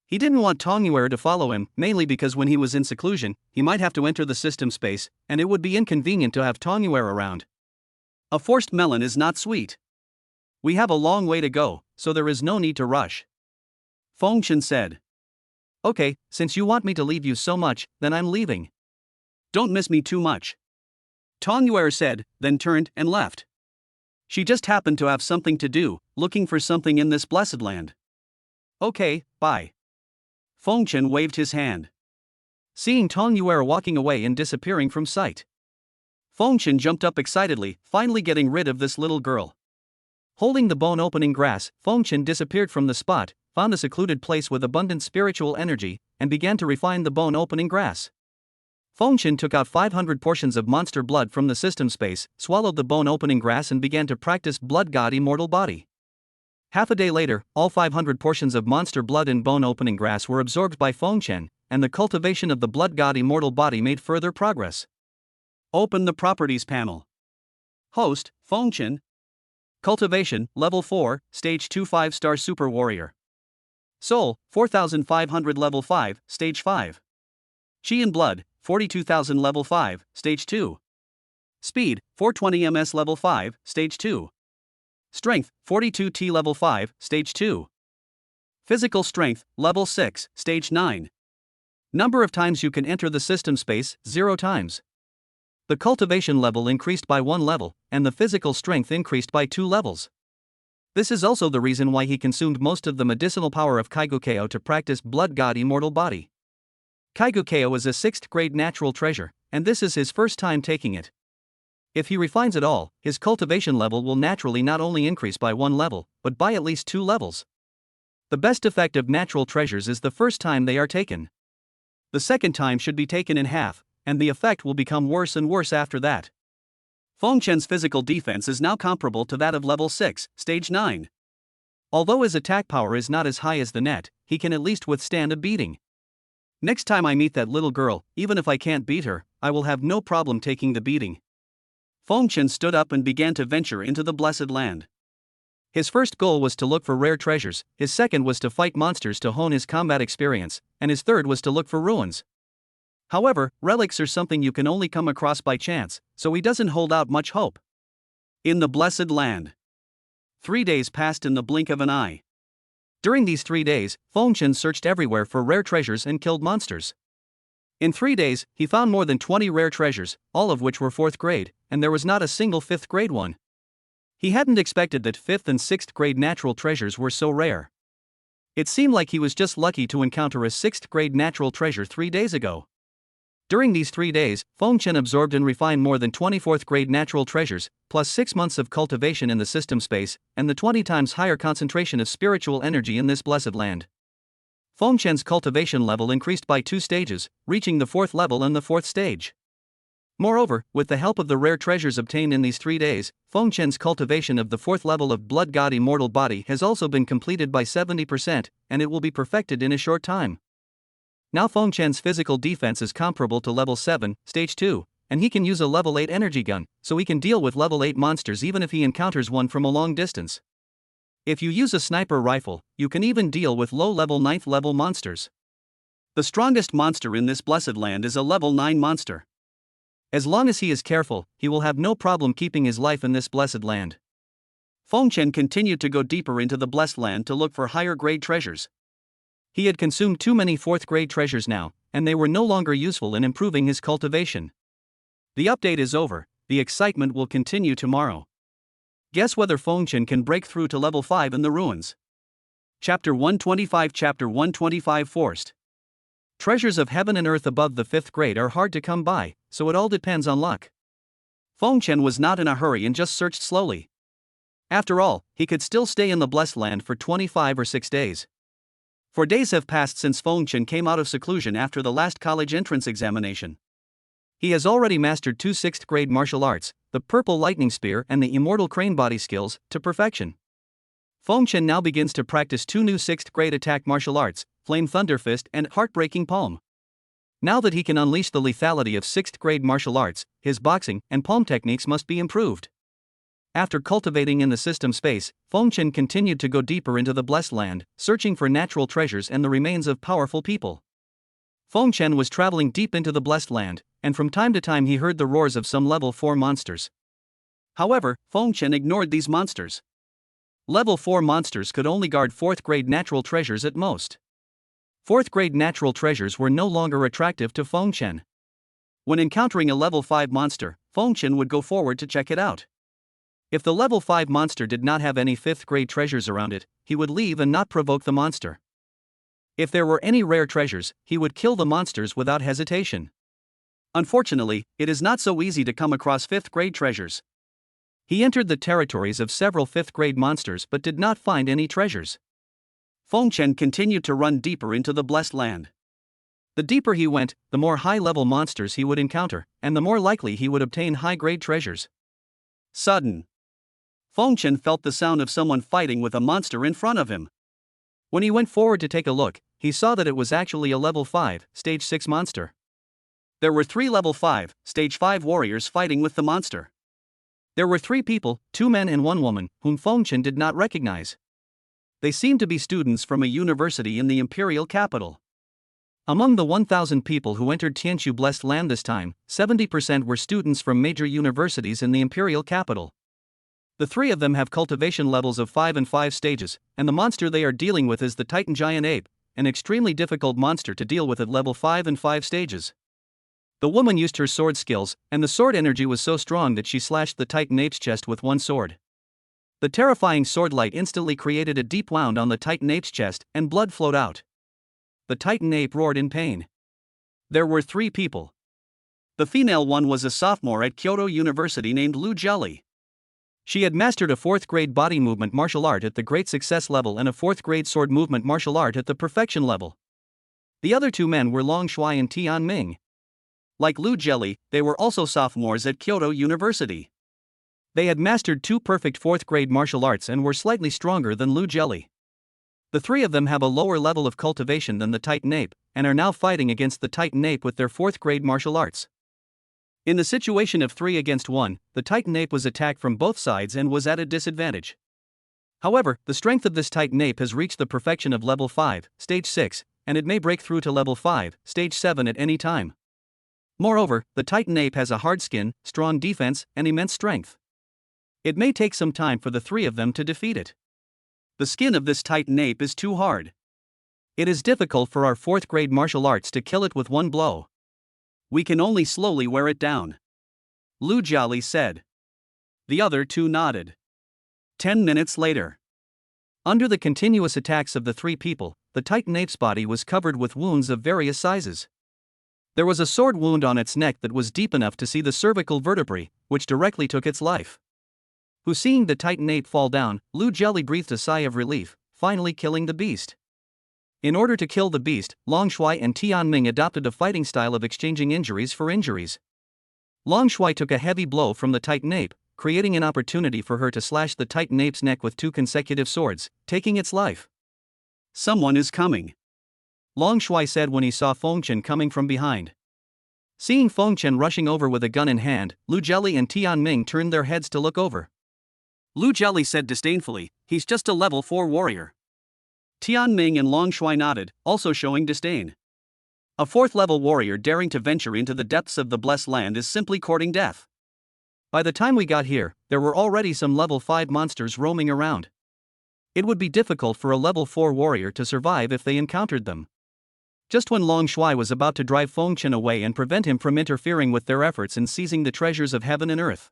He didn't want Tong Yuer to follow him, mainly because when he was in seclusion, he might have to enter the system space, and it would be inconvenient to have Tong Yuer around. A forced melon is not sweet. We have a long way to go, so there is no need to rush. Feng Chen said. Okay, since you want me to leave you so much, then I'm leaving. Don't miss me too much. Tong Yuer said, then turned and left. She just happened to have something to do, looking for something in this blessed land. Okay, bye. Feng Chen waved his hand. Seeing Tong Yuer walking away and disappearing from sight, Feng Chen jumped up excitedly, finally getting rid of this little girl. Holding the bone opening grass, Feng Chen disappeared from the spot, found a secluded place with abundant spiritual energy, and began to refine the bone opening grass. Feng Chen took out 500 portions of monster blood from the system space, swallowed the bone opening grass and began to practice blood god immortal body. Half a day later, all 500 portions of monster blood in bone opening grass were absorbed by Feng Chen, and the cultivation of the blood god immortal body made further progress. Open the Properties panel. Host, Feng Chen. Cultivation, Level 4, Stage 2 5-star Super Warrior. Soul, 4500 Level 5, Stage 5. Chi and Blood, 42,000 Level 5, Stage 2. Speed, 420 ms Level 5, Stage 2. Strength, 42T Level 5, Stage 2. Physical Strength, Level 6, Stage 9. Number of times you can enter the system space, 0 times. The cultivation level increased by 1 level, and the physical strength increased by 2 levels. This is also the reason why he consumed most of the medicinal power of Kaigukeo to practice blood god immortal body. Kaigukeo is a 6th grade natural treasure, and this is his first time taking it. If he refines it all, his cultivation level will naturally not only increase by 1 level, but by at least 2 levels. The best effect of natural treasures is the first time they are taken. The second time should be taken in half, and the effect will become worse and worse after that. Feng Chen's physical defense is now comparable to that of level 6, stage 9. Although his attack power is not as high as the net, he can at least withstand a beating. Next time I meet that little girl, even if I can't beat her, I will have no problem taking the beating. Feng Chen stood up and began to venture into the Blessed Land. His first goal was to look for rare treasures, his second was to fight monsters to hone his combat experience, and his third was to look for ruins. However, relics are something you can only come across by chance, so he doesn't hold out much hope. In the Blessed Land. 3 days passed in the blink of an eye. During these 3 days, Feng Chen searched everywhere for rare treasures and killed monsters. In 3 days, he found more than 20 rare treasures, all of which were 4th grade, and there was not a single 5th grade one. He hadn't expected that 5th and 6th grade natural treasures were so rare. It seemed like he was just lucky to encounter a 6th grade natural treasure 3 days ago. During these 3 days, Feng Chen absorbed and refined more than 24th grade natural treasures, plus 6 months of cultivation in the system space, and the 20 times higher concentration of spiritual energy in this blessed land. Feng Chen's cultivation level increased by 2 stages, reaching the 4th level and the 4th stage. Moreover, with the help of the rare treasures obtained in these 3 days, Feng Chen's cultivation of the 4th level of Blood God Immortal Body has also been completed by 70%, and it will be perfected in a short time. Now Feng Chen's physical defense is comparable to level 7, stage 2, and he can use a level 8 energy gun, so he can deal with level 8 monsters even if he encounters one from a long distance. If you use a sniper rifle, you can even deal with low-level 9th level monsters. The strongest monster in this blessed land is a level 9 monster. As long as he is careful, he will have no problem keeping his life in this blessed land. Feng Chen continued to go deeper into the blessed land to look for higher grade treasures. He had consumed too many 4th grade treasures now, and they were no longer useful in improving his cultivation. The update is over, the excitement will continue tomorrow. Guess whether Feng Chen can break through to level 5 in the ruins. Chapter 125 Chapter 125 Forced. Treasures of heaven and earth above the 5th grade are hard to come by, so it all depends on luck. Feng Chen was not in a hurry and just searched slowly. After all, he could still stay in the blessed land for 25 or 6 days. 4 days have passed since Feng Chen came out of seclusion after the last college entrance examination. He has already mastered 2 6th grade martial arts, the purple lightning spear and the immortal crane body skills, to perfection. Feng Chen now begins to practice 2 new 6th grade attack martial arts, Flame Thunder Fist and Heartbreaking Palm. Now that he can unleash the lethality of 6th grade martial arts, his boxing and palm techniques must be improved. After cultivating in the system space, Feng Chen continued to go deeper into the blessed land, searching for natural treasures and the remains of powerful people. Feng Chen was traveling deep into the blessed land, and from time to time he heard the roars of some level 4 monsters. However, Feng Chen ignored these monsters. Level 4 monsters could only guard 4th grade natural treasures at most. 4th grade natural treasures were no longer attractive to Feng Chen. When encountering a level 5 monster, Feng Chen would go forward to check it out. If the level 5 monster did not have any 5th grade treasures around it, he would leave and not provoke the monster. If there were any rare treasures, he would kill the monsters without hesitation. Unfortunately, it is not so easy to come across 5th grade treasures. He entered the territories of several 5th grade monsters but did not find any treasures. Feng Chen continued to run deeper into the blessed land. The deeper he went, the more high-level monsters he would encounter, and the more likely he would obtain high-grade treasures. Sudden. Feng Chen felt the sound of someone fighting with a monster in front of him. When he went forward to take a look, he saw that it was actually a level 5, stage 6 monster. There were 3 level 5, stage 5 warriors fighting with the monster. There were 3 people, 2 men and 1 woman, whom Feng Chen did not recognize. They seemed to be students from a university in the imperial capital. Among the 1,000 people who entered Tianshu Blessed Land this time, 70% were students from major universities in the imperial capital. The 3 of them have cultivation levels of 5 and 5 stages, and the monster they are dealing with is the Titan Giant Ape, an extremely difficult monster to deal with at level 5 and 5 stages. The woman used her sword skills, and the sword energy was so strong that she slashed the Titan Ape's chest with one sword. The terrifying sword light instantly created a deep wound on the Titan Ape's chest, and blood flowed out. The Titan Ape roared in pain. There were 3 people. The female one was a sophomore at Kyoto University named Lu Jelly. She had mastered a 4th grade body movement martial art at the great success level and a 4th grade sword movement martial art at the perfection level. The other 2 men were Long Shuai and Tian Ming. Like Lu Jelly, they were also sophomores at Kyoto University. They had mastered 2 perfect 4th grade martial arts and were slightly stronger than Lu Jelly. The 3 of them have a lower level of cultivation than the Titan Ape, and are now fighting against the Titan Ape with their 4th grade martial arts. In the situation of 3 against 1, the Titan Ape was attacked from both sides and was at a disadvantage. However, the strength of this Titan Ape has reached the perfection of level 5, stage 6, and it may break through to level 5, stage 7 at any time. Moreover, the Titan Ape has a hard skin, strong defense, and immense strength. It may take some time for the 3 of them to defeat it. The skin of this Titan Ape is too hard. It is difficult for our 4th grade martial arts to kill it with one blow. We can only slowly wear it down. Lu Jiali said. The other 2 nodded. 10 minutes later. Under the continuous attacks of the 3 people, the Titan Ape's body was covered with wounds of various sizes. There was a sword wound on its neck that was deep enough to see the cervical vertebrae, which directly took its life. Seeing the Titan Ape fall down, Lu Jelly breathed a sigh of relief, finally killing the beast. In order to kill the beast, Long Shuai and Tian Ming adopted a fighting style of exchanging injuries for injuries. Long Shuai took a heavy blow from the Titan Ape, creating an opportunity for her to slash the Titan Ape's neck with 2 consecutive swords, taking its life. Someone is coming. Long Shuai said when he saw Feng Chen coming from behind. Seeing Feng Chen rushing over with a gun in hand, Lu Jelly and Tian Ming turned their heads to look over. Lu Jelly said disdainfully, "He's just a level 4 warrior." Tian Ming and Long Shuai nodded, also showing disdain. A 4th level warrior daring to venture into the depths of the blessed land is simply courting death. By the time we got here, there were already some level 5 monsters roaming around. It would be difficult for a level 4 warrior to survive if they encountered them. Just when Long Shuai was about to drive Feng Chen away and prevent him from interfering with their efforts in seizing the treasures of heaven and earth,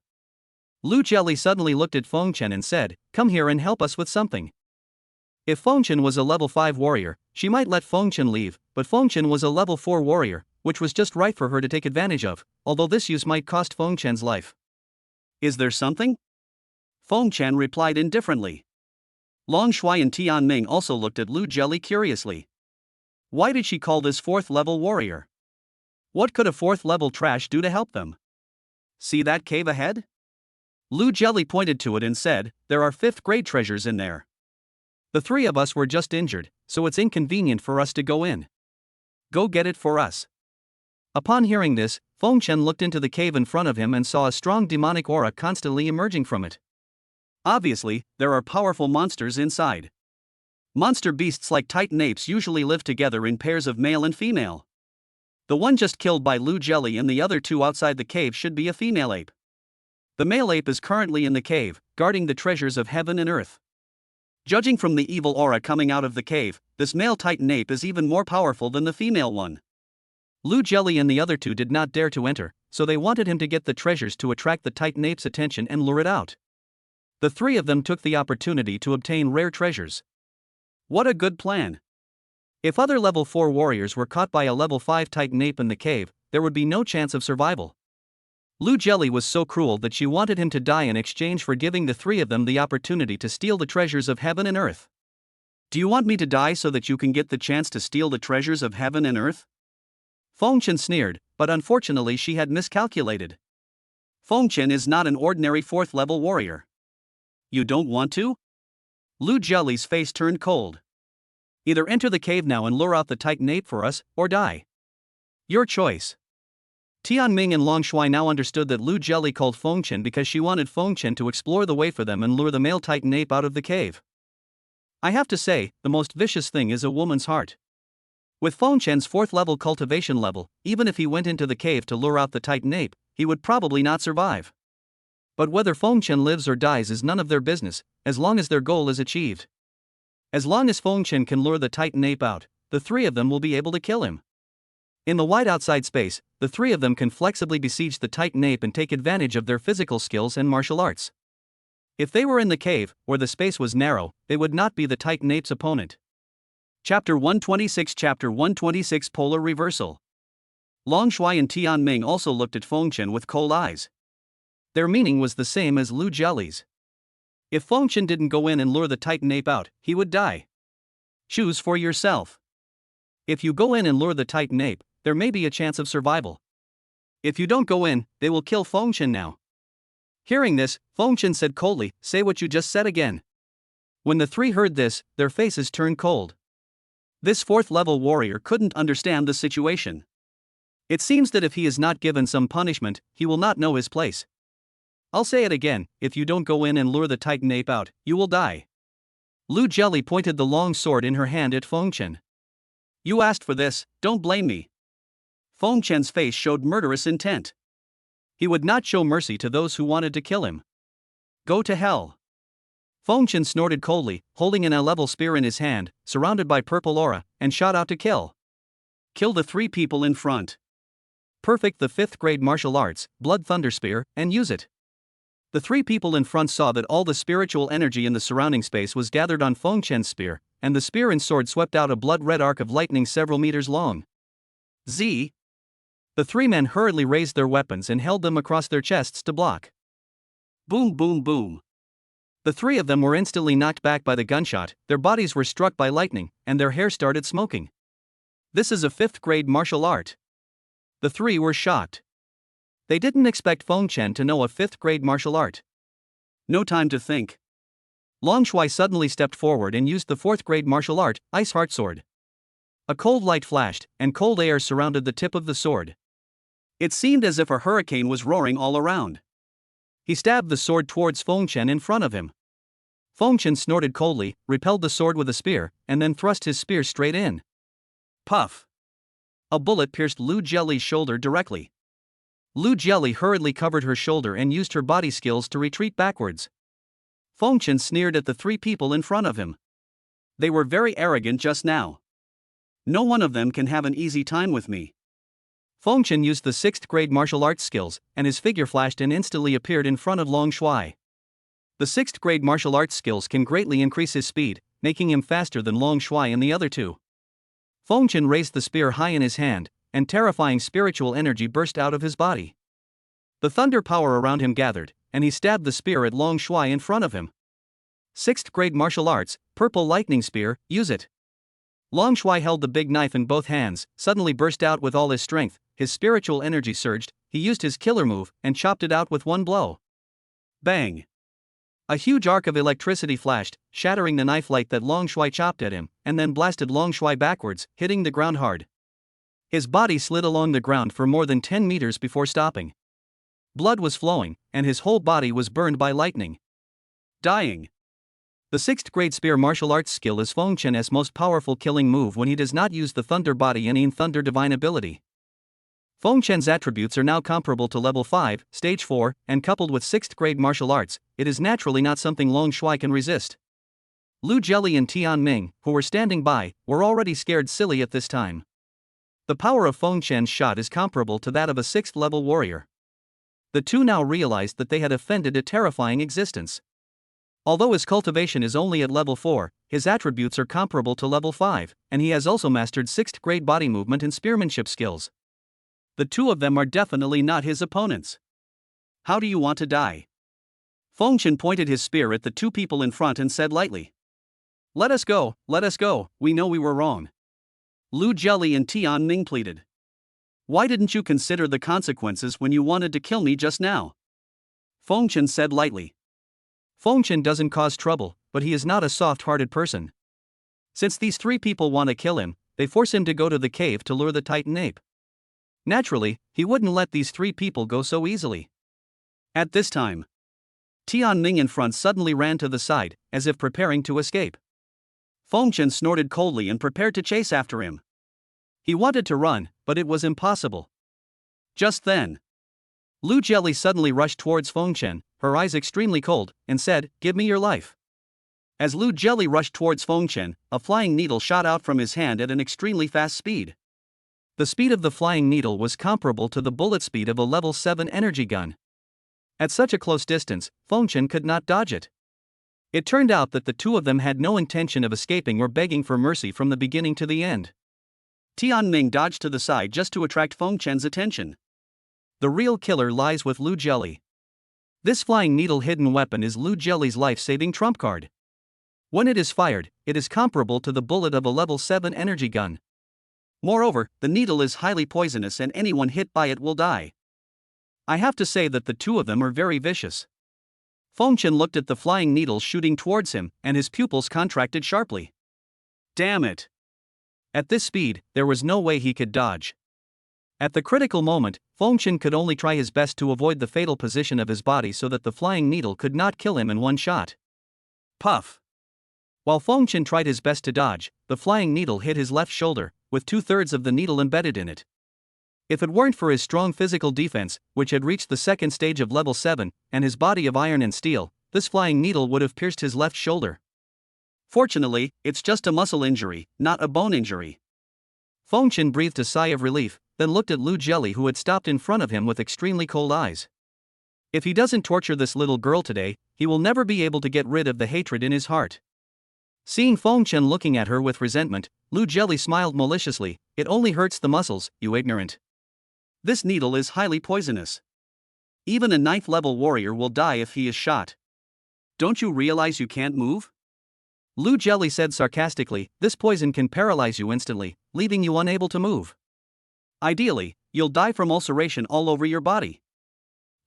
Lu Jelly suddenly looked at Feng Chen and said, "Come here and help us with something." If Feng Chen was a level 5 warrior, she might let Feng Chen leave, but Feng Chen was a level 4 warrior, which was just right for her to take advantage of, although this use might cost Feng Chen's life. Is there something? Feng Chen replied indifferently. Long Shuai and Tian Ming also looked at Lu Jelly curiously. Why did she call this 4th level warrior? What could a 4th level trash do to help them? See that cave ahead? Lu Jelly pointed to it and said, there are 5th grade treasures in there. The 3 of us were just injured, so it's inconvenient for us to go in. Go get it for us. Upon hearing this, Feng Chen looked into the cave in front of him and saw a strong demonic aura constantly emerging from it. Obviously, there are powerful monsters inside. Monster beasts like Titan apes usually live together in pairs of male and female. The one just killed by Lu Jelly and the other 2 outside the cave should be a female ape. The male ape is currently in the cave, guarding the treasures of heaven and earth. Judging from the evil aura coming out of the cave, this male Titan ape is even more powerful than the female one. Lu Jelly and the other 2 did not dare to enter, so they wanted him to get the treasures to attract the Titan ape's attention and lure it out. The 3 of them took the opportunity to obtain rare treasures. What a good plan! If other level 4 warriors were caught by a level 5 Titan ape in the cave, there would be no chance of survival. Lu Jelly was so cruel that she wanted him to die in exchange for giving the 3 of them the opportunity to steal the treasures of heaven and earth. Do you want me to die so that you can get the chance to steal the treasures of heaven and earth? Feng Chen sneered, but unfortunately she had miscalculated. Feng Chen is not an ordinary 4th level warrior. You don't want to? Lu Jelly's face turned cold. Either enter the cave now and lure out the Titan ape for us, or die. Your choice. Tian Ming and Long Shuai now understood that Lu Jelly called Feng Chen because she wanted Feng Chen to explore the way for them and lure the male Titan ape out of the cave. I have to say, the most vicious thing is a woman's heart. With Feng Chen's 4th level cultivation level, even if he went into the cave to lure out the Titan ape, he would probably not survive. But whether Feng Chen lives or dies is none of their business, as long as their goal is achieved. As long as Feng Chen can lure the Titan ape out, the 3 of them will be able to kill him. In the wide outside space, the 3 of them can flexibly besiege the Titan ape and take advantage of their physical skills and martial arts. If they were in the cave, where the space was narrow, they would not be the Titan ape's opponent. Chapter 126 Chapter 126 Polar Reversal. Long Shuai and Tian Ming also looked at Feng Chen with cold eyes. Their meaning was the same as Lu Jelly's. If Feng Chen didn't go in and lure the Titan ape out, he would die. Choose for yourself. If you go in and lure the Titan ape, there may be a chance of survival. If you don't go in, they will kill Feng Chen now. Hearing this, Feng Chen said coldly, say what you just said again. When the 3 heard this, their faces turned cold. This 4th level warrior couldn't understand the situation. It seems that if he is not given some punishment, he will not know his place. I'll say it again, if you don't go in and lure the Titan ape out, you will die. Lu Jelly pointed the long sword in her hand at Feng Chen. You asked for this, don't blame me. Feng Chen's face showed murderous intent. He would not show mercy to those who wanted to kill him. Go to hell. Feng Chen snorted coldly, holding an A-level spear in his hand, surrounded by purple aura, and shot out to kill. Kill the 3 people in front. Perfect the 5th grade martial arts, Blood Thunder Spear, and use it. The 3 people in front saw that all the spiritual energy in the surrounding space was gathered on Feng Chen's spear, and the spear and sword swept out a blood-red arc of lightning several meters long. Z. The 3 men hurriedly raised their weapons and held them across their chests to block. Boom boom boom. The 3 of them were instantly knocked back by the gunshot, their bodies were struck by lightning, and their hair started smoking. This is a 5th grade martial art. The 3 were shocked. They didn't expect Feng Chen to know a 5th grade martial art. No time to think. Long Shuai suddenly stepped forward and used the 4th grade martial art, Ice Heart Sword. A cold light flashed, and cold air surrounded the tip of the sword. It seemed as if a hurricane was roaring all around. He stabbed the sword towards Feng Chen in front of him. Feng Chen snorted coldly, repelled the sword with a spear, and then thrust his spear straight in. Puff! A bullet pierced Lu Jelly's shoulder directly. Lu Jelly hurriedly covered her shoulder and used her body skills to retreat backwards. Feng Chen sneered at the 3 people in front of him. They were very arrogant just now. No one of them can have an easy time with me. Feng Chen used the 6th grade martial arts skills, and his figure flashed and instantly appeared in front of Long Shuai. The 6th grade martial arts skills can greatly increase his speed, making him faster than Long Shuai and the other two. Feng Chen raised the spear high in his hand, and terrifying spiritual energy burst out of his body. The thunder power around him gathered, and he stabbed the spear at Long Shuai in front of him. 6th grade martial arts, purple lightning spear, use it. Long Shuai held the big knife in both hands, suddenly burst out with all his strength, his spiritual energy surged, he used his killer move, and chopped it out with one blow. Bang! A huge arc of electricity flashed, shattering the knife light that Long Shuai chopped at him, and then blasted Long Shuai backwards, hitting the ground hard. His body slid along the ground for more than 10 meters before stopping. Blood was flowing, and his whole body was burned by lightning. Dying. The 6th grade spear martial arts skill is Feng Chen's most powerful killing move when he does not use the thunder body and in thunder divine ability. Feng Chen's attributes are now comparable to level 5, stage 4, and coupled with 6th grade martial arts, it is naturally not something Long Shuai can resist. Lu Jelly and Tian Ming, who were standing by, were already scared silly at this time. The power of Feng Chen's shot is comparable to that of a 6th level warrior. The two now realized that they had offended a terrifying existence. Although his cultivation is only at level 4, his attributes are comparable to level 5, and he has also mastered 6th grade body movement and spearmanship skills. The two of them are definitely not his opponents. How do you want to die? Feng Chen pointed his spear at the two people in front and said lightly. Let us go, we know we were wrong. Lu Jelly and Tian Ming pleaded. Why didn't you consider the consequences when you wanted to kill me just now? Feng Chen said lightly. Feng Chen doesn't cause trouble, but he is not a soft-hearted person. Since these three people want to kill him, they force him to go to the cave to lure the Titan ape. Naturally, he wouldn't let these three people go so easily. At this time, Tian Ming in front suddenly ran to the side, as if preparing to escape. Feng Chen snorted coldly and prepared to chase after him. He wanted to run, but it was impossible. Just then, Lu Jelly suddenly rushed towards Feng Chen, her eyes extremely cold, and said, "Give me your life." As Lu Jelly rushed towards Feng Chen, a flying needle shot out from his hand at an extremely fast speed. The speed of the flying needle was comparable to the bullet speed of a level 7 energy gun. At such a close distance, Feng Chen could not dodge it. It turned out that the two of them had no intention of escaping or begging for mercy from the beginning to the end. Tian Ming dodged to the side just to attract Feng Chen's attention. The real killer lies with Lu Jelly. This flying needle hidden weapon is Lu Jelly's life-saving trump card. When it is fired, it is comparable to the bullet of a level 7 energy gun. Moreover, the needle is highly poisonous and anyone hit by it will die. I have to say that the two of them are very vicious. Feng Chen looked at the flying needle shooting towards him, and his pupils contracted sharply. Damn it! At this speed, there was no way he could dodge. At the critical moment, Feng Chen could only try his best to avoid the fatal position of his body so that the flying needle could not kill him in one shot. Puff! While Feng Chen tried his best to dodge, the flying needle hit his left shoulder, with 2/3 of the needle embedded in it. If it weren't for his strong physical defense, which had reached the second stage of level 7, and his body of iron and steel, this flying needle would have pierced his left shoulder. Fortunately, it's just a muscle injury, not a bone injury. Feng Chen breathed a sigh of relief, then looked at Lu Jelly, who had stopped in front of him with extremely cold eyes. If he doesn't torture this little girl today, he will never be able to get rid of the hatred in his heart. Seeing Feng Chen looking at her with resentment, Lu Jelly smiled maliciously. It only hurts the muscles, you ignorant. This needle is highly poisonous. Even a 9th level warrior will die if he is shot. Don't you realize you can't move? Lu Jelly said sarcastically, this poison can paralyze you instantly, leaving you unable to move. Ideally, you'll die from ulceration all over your body.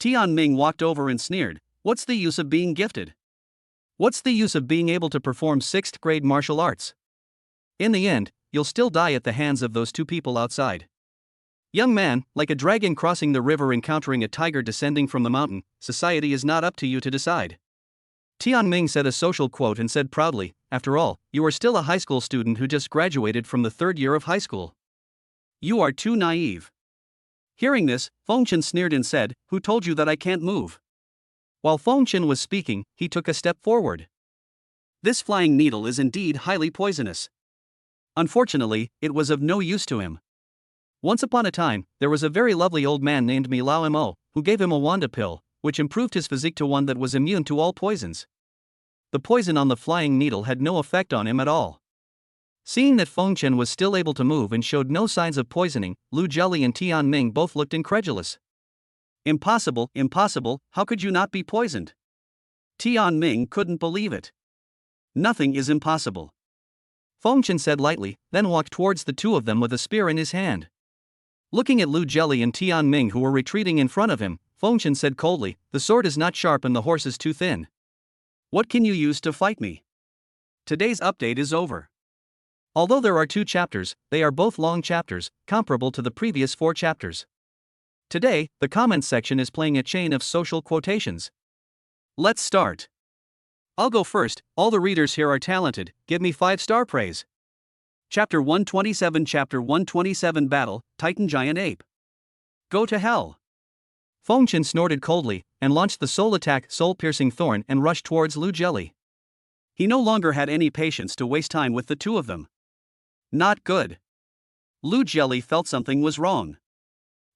Tian Ming walked over and sneered, what's the use of being gifted? What's the use of being able to perform 6th grade martial arts? In the end, you'll still die at the hands of those two people outside. Young man, like a dragon crossing the river encountering a tiger descending from the mountain, society is not up to you to decide. Tian Ming said a social quote and said proudly, after all, you are still a high school student who just graduated from the 3rd year of high school. You are too naive. Hearing this, Feng Chen sneered and said, who told you that I can't move? While Feng Chen was speaking, he took a step forward. This flying needle is indeed highly poisonous. Unfortunately, it was of no use to him. Once upon a time, there was a very lovely old man named Milao Mo, who gave him a wanda pill, which improved his physique to one that was immune to all poisons. the poison on the flying needle had no effect on him at all. Seeing that Feng Chen was still able to move and showed no signs of poisoning, Lu Jelly and Tian Ming both looked incredulous. Impossible, impossible, how could you not be poisoned? Tian Ming couldn't believe it. Nothing is impossible. Feng Chen said lightly, then walked towards the two of them with a spear in his hand. Looking at Lu Jelly and Tian Ming who were retreating in front of him, Feng Chen said coldly, "The sword is not sharp and the horse is too thin. What can you use to fight me?" Today's update is over. Although there are 2 chapters, they are both long chapters, comparable to the previous 4 chapters. Today, the comments section is playing a chain of social quotations. Let's start. I'll go first. All the readers here are talented, give me 5-star praise. Chapter 127 Chapter 127 Battle, Titan Giant Ape. Go to hell. Feng Chen snorted coldly, and launched the soul attack, soul-piercing thorn, and rushed towards Lu Jelly. He no longer had any patience to waste time with the two of them. Not good. Lu Jelly felt something was wrong.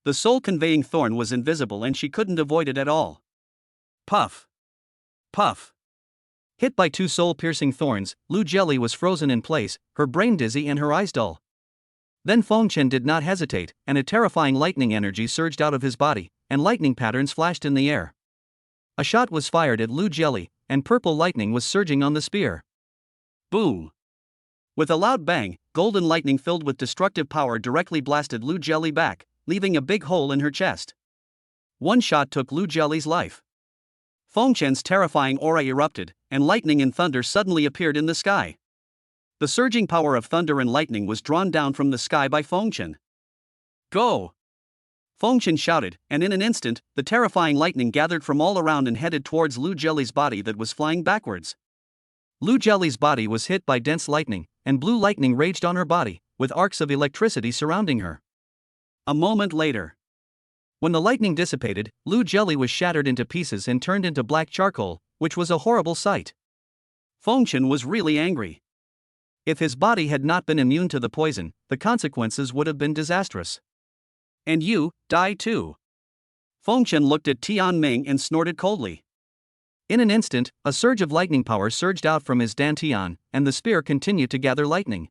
The soul-conveying thorn was invisible and she couldn't avoid it at all. Puff. Puff. Hit by 2 soul-piercing thorns, Lu Jelly was frozen in place, her brain dizzy and her eyes dull. Then Feng Chen did not hesitate, and a terrifying lightning energy surged out of his body, and lightning patterns flashed in the air. A shot was fired at Lu Jelly, and purple lightning was surging on the spear. Boom! With a loud bang, golden lightning filled with destructive power directly blasted Lu Jelly back, leaving a big hole in her chest. One shot took Lu Jelly's life. Feng Chen's terrifying aura erupted, and lightning and thunder suddenly appeared in the sky. The surging power of thunder and lightning was drawn down from the sky by Feng Chen. Go! Feng Chen shouted, and in an instant, the terrifying lightning gathered from all around and headed towards Lu Jelly's body that was flying backwards. Lu Jelly's body was hit by dense lightning, and blue lightning raged on her body, with arcs of electricity surrounding her. A moment later, when the lightning dissipated, Lu Jelly was shattered into pieces and turned into black charcoal, which was a horrible sight. Feng Chen was really angry. If his body had not been immune to the poison, the consequences would have been disastrous. And you, die too. Feng Chen looked at Tian Ming and snorted coldly. In an instant, a surge of lightning power surged out from his dantian, and the spear continued to gather lightning.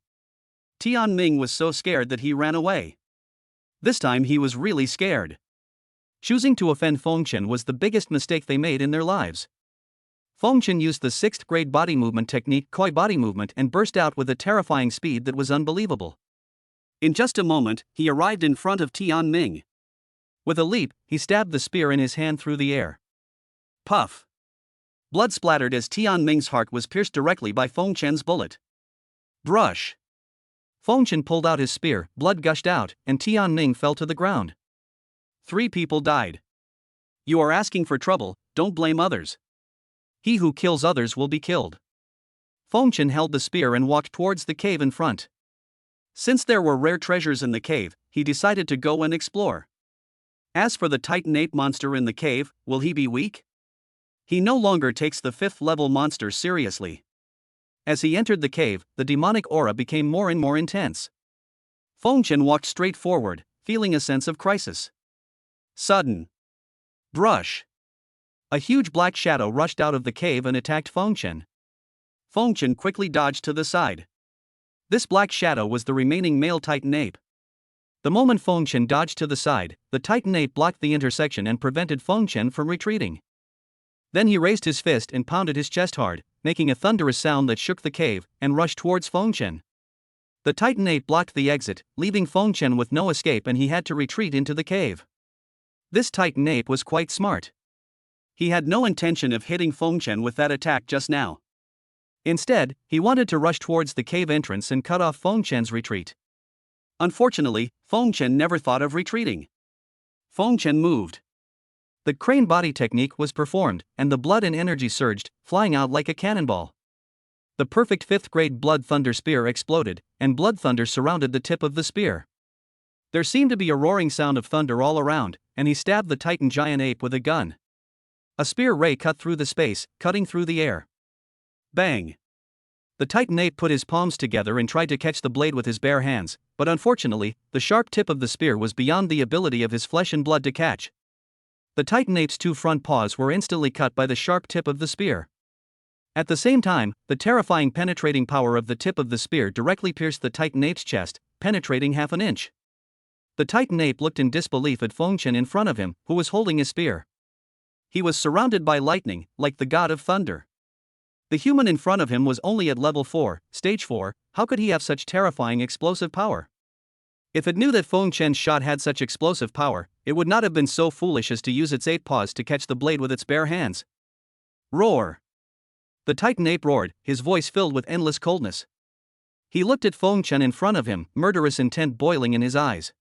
Tian Ming was so scared that he ran away. This time he was really scared. Choosing to offend Feng Chen was the biggest mistake they made in their lives. Feng Chen used the 6th grade body movement technique, Koi body movement, and burst out with a terrifying speed that was unbelievable. In just a moment, he arrived in front of Tian Ming. With a leap, he stabbed the spear in his hand through the air. Puff! Blood splattered as Tian Ming's heart was pierced directly by Feng Chen's bullet. Brush! Feng Chen pulled out his spear, blood gushed out, and Tian Ming fell to the ground. 3 people died. You are asking for trouble, don't blame others. He who kills others will be killed. Feng Chen held the spear and walked towards the cave in front. Since there were rare treasures in the cave, he decided to go and explore. As for the Titan ape monster in the cave, will he be weak? He no longer takes the 5th level monster seriously. As he entered the cave, the demonic aura became more and more intense. Feng Chen walked straight forward, feeling a sense of crisis. Sudden. Brush. A huge black shadow rushed out of the cave and attacked Feng Chen. Feng Chen quickly dodged to the side. This black shadow was the remaining male Titan ape. The moment Feng Chen dodged to the side, the Titan ape blocked the intersection and prevented Feng Chen from retreating. Then he raised his fist and pounded his chest hard, making a thunderous sound that shook the cave, and rushed towards Feng Chen. The Titan ape blocked the exit, leaving Feng Chen with no escape, and he had to retreat into the cave. This Titan ape was quite smart. He had no intention of hitting Feng Chen with that attack just now. Instead, he wanted to rush towards the cave entrance and cut off Feng Chen's retreat. Unfortunately, Feng Chen never thought of retreating. Feng Chen moved. The crane body technique was performed, and the blood and energy surged, flying out like a cannonball. The perfect 5th grade blood thunder spear exploded, and blood thunder surrounded the tip of the spear. There seemed to be a roaring sound of thunder all around, and he stabbed the Titan giant ape with a gun. A spear ray cut through the space, cutting through the air. Bang! The Titan ape put his palms together and tried to catch the blade with his bare hands, but unfortunately, the sharp tip of the spear was beyond the ability of his flesh and blood to catch. The Titan ape's 2 front paws were instantly cut by the sharp tip of the spear. At the same time, the terrifying penetrating power of the tip of the spear directly pierced the Titan ape's chest, penetrating half an inch. The Titan ape looked in disbelief at Feng in front of him, who was holding his spear. He was surrounded by lightning, like the god of thunder. The human in front of him was only at level 4, stage 4, how could he have such terrifying explosive power? If it knew that Feng Chen's shot had such explosive power, it would not have been so foolish as to use its 8 paws to catch the blade with its bare hands. Roar! The Titan ape roared, his voice filled with endless coldness. He looked at Feng Chen in front of him, murderous intent boiling in his eyes.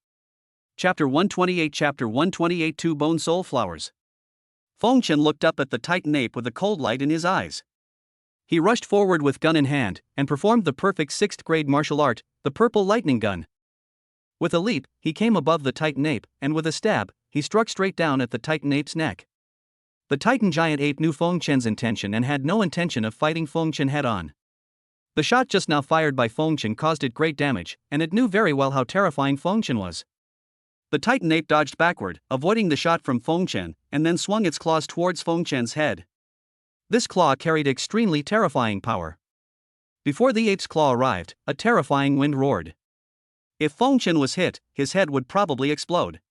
Chapter 128 Two Bone Soul Flowers. Feng Chen looked up at the Titan ape with a cold light in his eyes. He rushed forward with gun in hand, and performed the perfect 6th grade martial art, the purple lightning gun. With a leap, he came above the Titan ape, and with a stab, he struck straight down at the Titan ape's neck. The Titan giant ape knew Feng Chen's intention and had no intention of fighting Feng Chen head-on. The shot just now fired by Feng Chen caused it great damage, and it knew very well how terrifying Feng Chen was. The Titan ape dodged backward, avoiding the shot from Feng Chen, and then swung its claws towards Feng Chen's head. This claw carried extremely terrifying power. Before the ape's claw arrived, a terrifying wind roared. If Feng Chen was hit, his head would probably explode.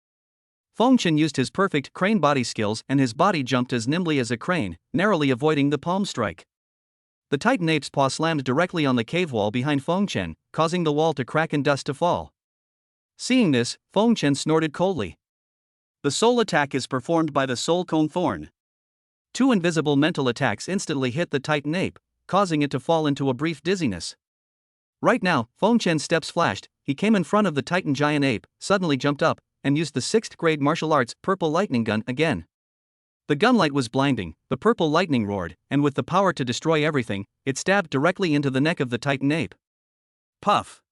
Feng Chen used his perfect crane body skills and his body jumped as nimbly as a crane, narrowly avoiding the palm strike. The Titan ape's paw slammed directly on the cave wall behind Feng Chen, causing the wall to crack and dust to fall. Seeing this, Feng Chen snorted coldly. The soul attack is performed by the Soul Cone Thorn. 2 invisible mental attacks instantly hit the Titan ape, causing it to fall into a brief dizziness. Right now, Feng Chen's steps flashed, he came in front of the Titan giant ape, suddenly jumped up, and used the 6th grade martial arts purple lightning gun again. The gun light was blinding, the purple lightning roared, and with the power to destroy everything, it stabbed directly into the neck of the Titan ape. Puff!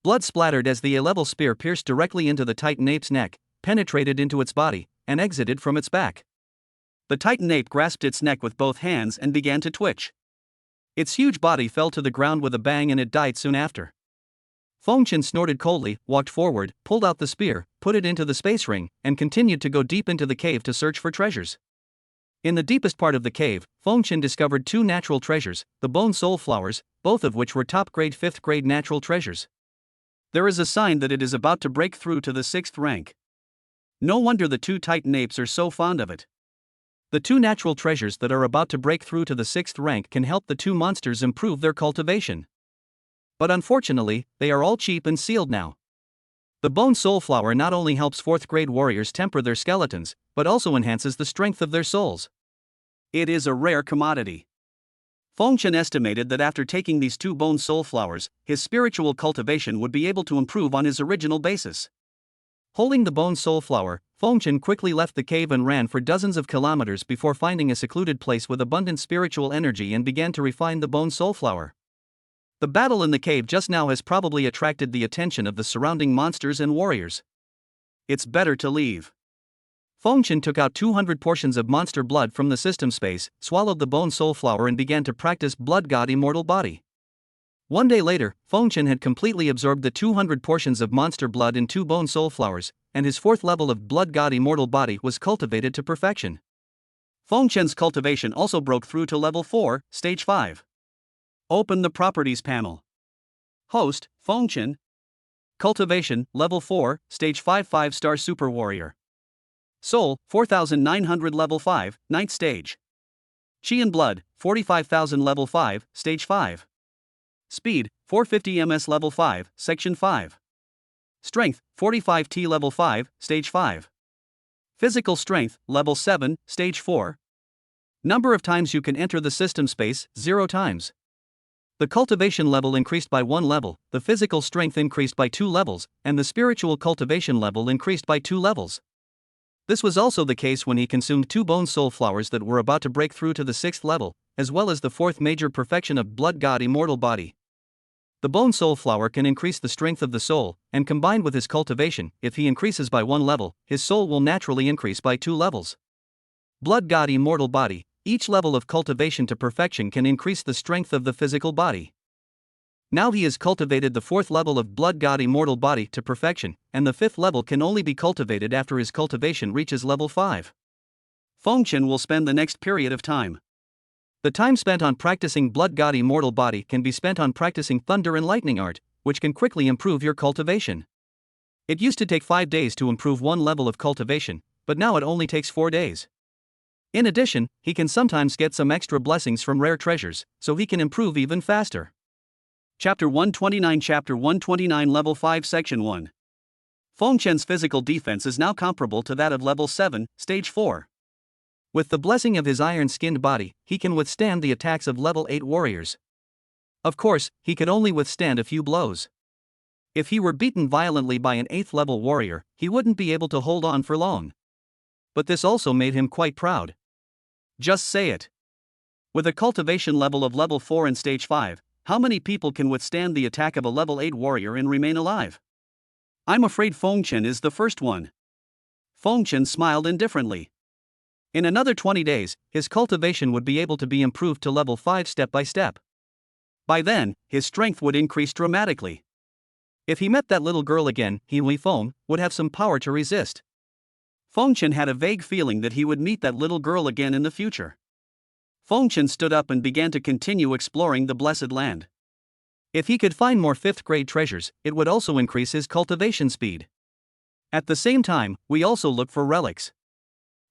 Blood splattered as the A-level spear pierced directly into the Titan ape's neck, penetrated into its body, and exited from its back. The Titan ape grasped its neck with both hands and began to twitch. Its huge body fell to the ground with a bang and it died soon after. Feng Chen snorted coldly, walked forward, pulled out the spear, put it into the space ring, and continued to go deep into the cave to search for treasures. In the deepest part of the cave, Feng Chen discovered 2 natural treasures, the bone soul flowers, both of which were top-grade 5th grade natural treasures. There is a sign that it is about to break through to the 6th rank. No wonder the 2 Titan apes are so fond of it. The 2 natural treasures that are about to break through to the 6th rank can help the 2 monsters improve their cultivation. But unfortunately, they are all cheap and sealed now. The bone soul flower not only helps 4th grade warriors temper their skeletons, but also enhances the strength of their souls. It is a rare commodity. Feng Chen estimated that after taking these 2 bone soul flowers, his spiritual cultivation would be able to improve on his original basis. Holding the bone soul flower, Feng Chen quickly left the cave and ran for dozens of kilometers before finding a secluded place with abundant spiritual energy and began to refine the bone soul flower. The battle in the cave just now has probably attracted the attention of the surrounding monsters and warriors. It's better to leave. Feng Chen took out 200 portions of monster blood from the system space, swallowed the bone soul flower and began to practice blood god immortal body. One day later, Feng Chen had completely absorbed the 200 portions of monster blood in 2 bone soul flowers, and his 4th level of blood god immortal body was cultivated to perfection. Feng Chen's cultivation also broke through to level 4, stage 5. Open the Properties panel. Host, Feng Chen. Cultivation, level 4, stage 5 5-star Super Warrior. Soul, 4,900 level 5, 9th stage. Chi and Blood, 45,000 level 5, stage 5. Speed, 450 ms level 5, section 5. Strength, 45T level 5, stage 5. Physical strength, level 7, stage 4. Number of times you can enter the system space, 0 times. The cultivation level increased by 1 level, the physical strength increased by 2 levels, and the spiritual cultivation level increased by 2 levels. This was also the case when he consumed 2 bone soul flowers that were about to break through to the 6th level, as well as the 4th major perfection of blood god immortal body. The bone soul flower can increase the strength of the soul, and combined with his cultivation, if he increases by 1 level, his soul will naturally increase by 2 levels. Blood god immortal body. Each level of cultivation to perfection can increase the strength of the physical body. Now he has cultivated the 4th level of blood god immortal body to perfection, and the 5th level can only be cultivated after his cultivation reaches level 5. Feng Chen will spend the next period of time The time spent on practicing blood god immortal body can be spent on practicing thunder and lightning art, which can quickly improve your cultivation. It used to take 5 days to improve one level of cultivation, but now it only takes 4 days. In addition, he can sometimes get some extra blessings from rare treasures, so he can improve even faster. Chapter 129 Level 5 Section 1. Feng Chen's physical defense is now comparable to that of Level 7, Stage 4. With the blessing of his iron-skinned body, he can withstand the attacks of Level 8 warriors. Of course, he could only withstand a few blows. If he were beaten violently by an 8th level warrior, he wouldn't be able to hold on for long. But this also made him quite proud. Just say it. With a cultivation level of Level 4 and Stage 5, how many people can withstand the attack of a Level 8 warrior and remain alive? I'm afraid Feng Chen is the first one. Feng Chen smiled indifferently. In another 20 days, his cultivation would be able to be improved to Level 5 step by step. By then, his strength would increase dramatically. If he met that little girl again, Wei Feng would have some power to resist. Feng Chen had a vague feeling that he would meet that little girl again in the future. Feng Chen stood up and began to continue exploring the Blessed Land. If he could find more 5th grade treasures, it would also increase his cultivation speed. At the same time, we also look for relics.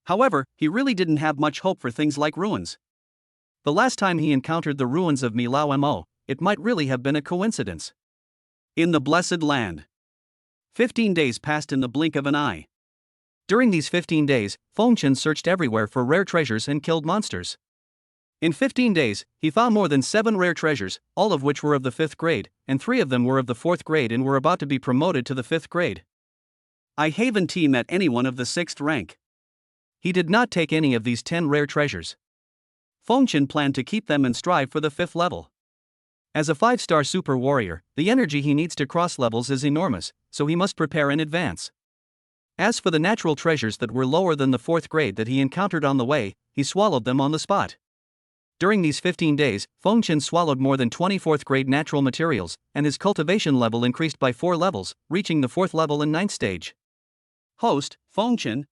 However, he really didn't have much hope for things like ruins. The last time he encountered the ruins of Milao Mo, it might really have been a coincidence. In the Blessed Land. 15 days passed in the blink of an eye. During these 15 days, Feng Chen searched everywhere for rare treasures and killed monsters. In 15 days, he found more than 7 rare treasures, all of which were of the 5th grade, and 3 of them were of the 4th grade and were about to be promoted to the 5th grade. I haven't met anyone of the 6th rank. He did not take any of these 10 rare treasures. Feng Chen planned to keep them and strive for the 5th level. As a 5-star super warrior, the energy he needs to cross levels is enormous, so he must prepare in advance. As for the natural treasures that were lower than the 4th grade that he encountered on the way, he swallowed them on the spot. During these 15 days, Feng Chen swallowed more than 20 4th grade natural materials, and his cultivation level increased by 4 levels, reaching the 4th level in 9th stage. Host, Feng Chen.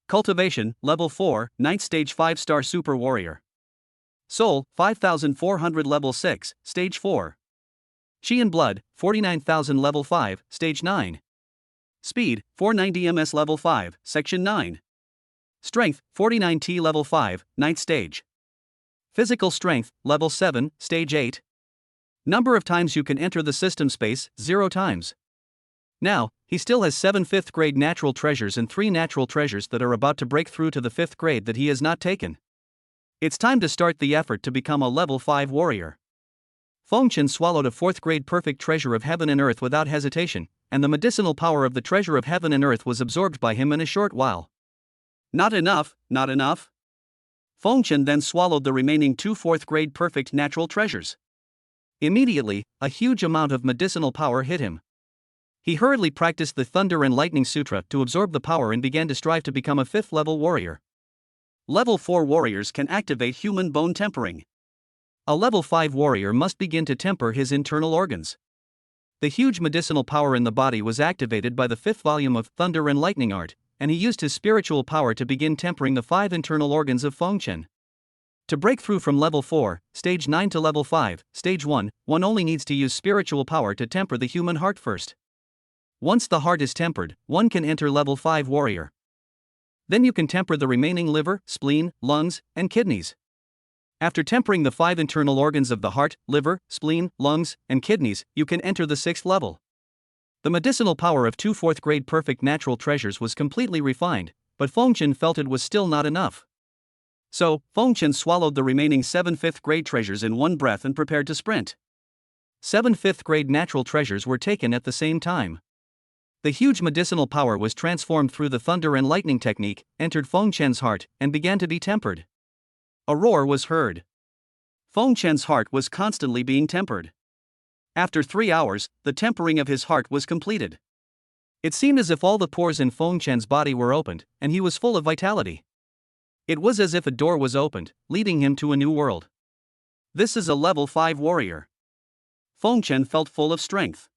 Cultivation, Level 4, 9th stage 5-star super warrior. Soul, 5,400 Level 6, Stage 4. Chi and Blood, 49,000 Level 5, Stage 9. Speed, 490 ms Level 5, Section 9. Strength, 49 T Level 5, 9th stage. Physical strength, Level 7, Stage 8. Number of times you can enter the system space, 0 times. Now, he still has 7 5th grade natural treasures and 3 natural treasures that are about to break through to the 5th grade that he has not taken. It's time to start the effort to become a Level 5 warrior. Feng Chen swallowed a 4th grade perfect treasure of heaven and earth without hesitation, and the medicinal power of the treasure of heaven and earth was absorbed by him in a short while. Not enough, not enough. Feng Chen then swallowed the remaining 2 4th grade perfect natural treasures. Immediately, a huge amount of medicinal power hit him. He hurriedly practiced the Thunder and Lightning Sutra to absorb the power and began to strive to become a 5th level warrior. Level 4 warriors can activate human bone tempering. A Level 5 warrior must begin to temper his internal organs. The huge medicinal power in the body was activated by the 5th volume of Thunder and Lightning Art, and he used his spiritual power to begin tempering the 5 internal organs of Feng Chen. To break through from Level 4, Stage 9 to Level 5, Stage 1, one only needs to use spiritual power to temper the human heart first. Once the heart is tempered, one can enter Level 5 warrior. Then you can temper the remaining liver, spleen, lungs, and kidneys. After tempering the 5 internal organs of the heart, liver, spleen, lungs, and kidneys, you can enter the 6th level. The medicinal power of 2 4th grade perfect natural treasures was completely refined, but Feng Chen felt it was still not enough. So, Feng Chen swallowed the remaining 7 5th grade treasures in one breath and prepared to sprint. 7 5th grade natural treasures were taken at the same time. The huge medicinal power was transformed through the Thunder and Lightning technique, entered Feng Chen's heart, and began to be tempered. A roar was heard. Feng Chen's heart was constantly being tempered. After 3 hours, the tempering of his heart was completed. It seemed as if all the pores in Feng Chen's body were opened, and he was full of vitality. It was as if a door was opened, leading him to a new world. This is a Level 5 warrior. Feng Chen felt full of strength.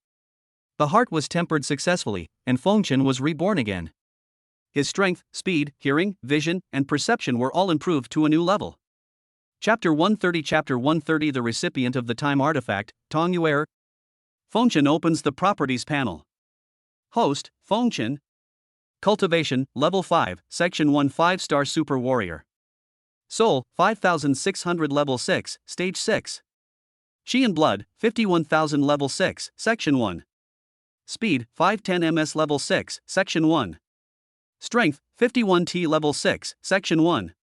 The heart was tempered successfully, and Feng Chen was reborn again. His strength, speed, hearing, vision, and perception were all improved to a new level. Chapter 130 The recipient of the time artifact, Tongyuer. Fengchen opens the properties panel. Host, Fengchen. Cultivation, level 5, section 1 5-star super warrior. Soul, 5600 level 6, stage 6. Qi and blood, 51,000 level 6, section 1. Speed, 510 ms level 6, section 1. Strength, 51T level 6, section 1.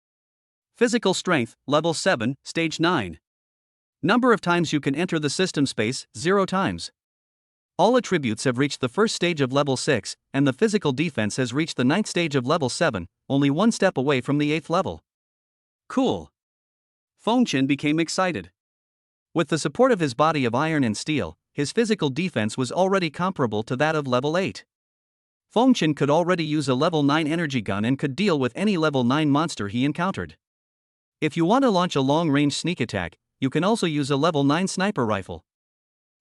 Physical strength, level 7, stage 9. Number of times you can enter the system space, 0 times. All attributes have reached the first stage of level 6, and the physical defense has reached the 9th stage of level 7, only one step away from the 8th level. Cool. Fengchen became excited. With the support of his body of iron and steel, his physical defense was already comparable to that of level 8. Fengchen could already use a level 9 energy gun and could deal with any level 9 monster he encountered. If you want to launch a long-range sneak attack, you can also use a level 9 sniper rifle.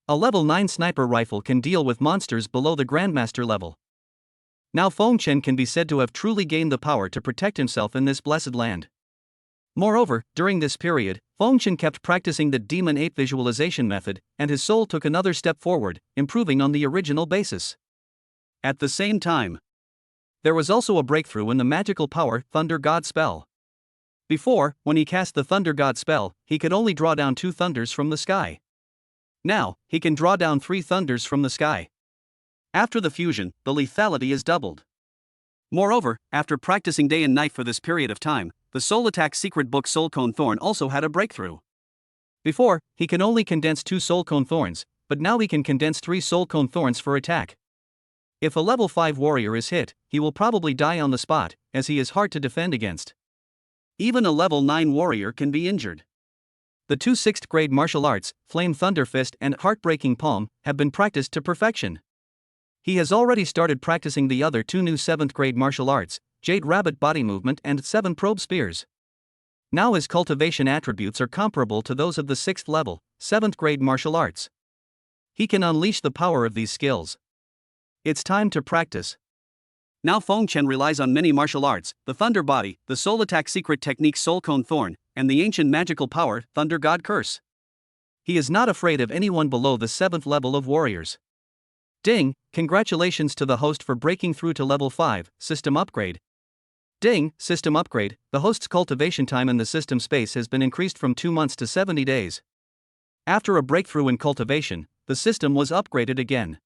A level 9 sniper rifle can deal with monsters below the Grandmaster level. Now Fengchen can be said to have truly gained the power to protect himself in this blessed land. Moreover, during this period, Fengchen kept practicing the Demon Ape visualization method, and his soul took another step forward, improving on the original basis. At the same time, there was also a breakthrough in the magical power Thunder God spell. Before, when he cast the Thunder God spell, he could only draw down 2 thunders from the sky. Now, he can draw down 3 thunders from the sky. After the fusion, the lethality is doubled. Moreover, after practicing day and night for this period of time, the Soul Attack secret book Soul Cone Thorn also had a breakthrough. Before, he can only condense 2 Soul Cone Thorns, but now he can condense 3 Soul Cone Thorns for attack. If a level 5 warrior is hit, he will probably die on the spot, as he is hard to defend against. Even a level 9 warrior can be injured. The 2 6th grade martial arts, Flame Thunder Fist and Heartbreaking Palm, have been practiced to perfection. He has already started practicing the other 2 new 7th grade martial arts, Jade Rabbit Body Movement and 7 Probe Spears. Now his cultivation attributes are comparable to those of the 6th level, 7th grade martial arts. He can unleash the power of these skills. It's time to practice. Now Fengchen relies on many martial arts, the Thunder Body, the Soul Attack secret technique Soul Cone Thorn, and the ancient magical power, Thunder God Curse. He is not afraid of anyone below the 7th level of warriors. Ding, congratulations to the host for breaking through to level 5, system upgrade. Ding, system upgrade, the host's cultivation time in the system space has been increased from 2 months to 70 days. After a breakthrough in cultivation, the system was upgraded again.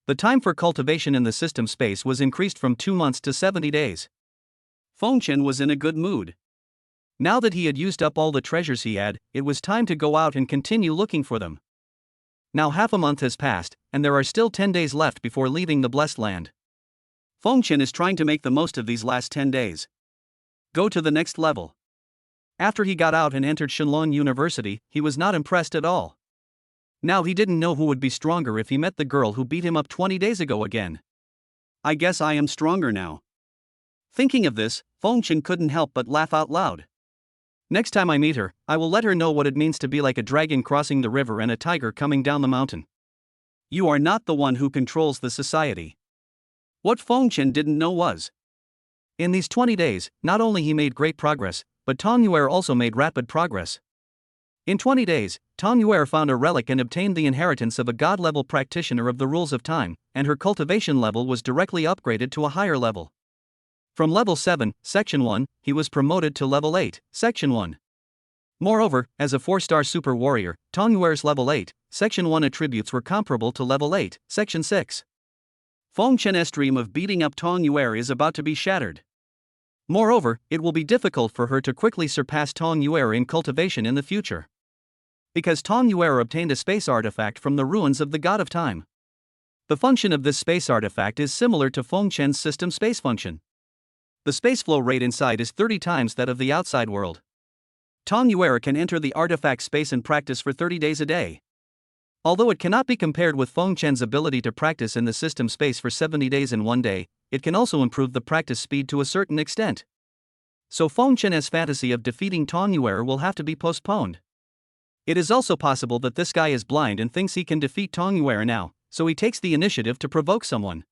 The time for cultivation in the system space was increased from 2 months to 70 days. Fengchen was in a good mood. Now that he had used up all the treasures he had, it was time to go out and continue looking for them. Now half a month has passed, and there are still 10 days left before leaving the blessed land. Fengchen is trying to make the most of these last 10 days. Go to the next level. After he got out and entered Shenlong University, he was not impressed at all. Now he didn't know who would be stronger if he met the girl who beat him up 20 days ago again. I guess I am stronger now. Thinking of this, Fengchen couldn't help but laugh out loud. Next time I meet her, I will let her know what it means to be like a dragon crossing the river and a tiger coming down the mountain. You are not the one who controls the society. What Fengchen didn't know was, in these 20 days, not only he made great progress, but Tongyuer also made rapid progress. In 20 days, Tongyuer found a relic and obtained the inheritance of a god-level practitioner of the rules of time, and her cultivation level was directly upgraded to a higher level. From level 7, section 1, he was promoted to level 8, section 1. Moreover, as a 4-star super warrior, Tongyuer's level 8, section 1 attributes were comparable to level 8, section 6. Fengchen's dream of beating up Tongyuer is about to be shattered. Moreover, it will be difficult for her to quickly surpass Tongyuer in cultivation in the future. Because Tongyuer obtained a space artifact from the ruins of the God of Time. The function of this space artifact is similar to Fengchen's system space function. The space flow rate inside is 30 times that of the outside world. Tongyuer can enter the artifact space and practice for 30 days a day. Although it cannot be compared with Fengchen's ability to practice in the system space for 70 days in one day, it can also improve the practice speed to a certain extent. So Fengchen's fantasy of defeating Tongyuer will have to be postponed. It is also possible that this guy is blind and thinks he can defeat Tongyuer now, so he takes the initiative to provoke someone.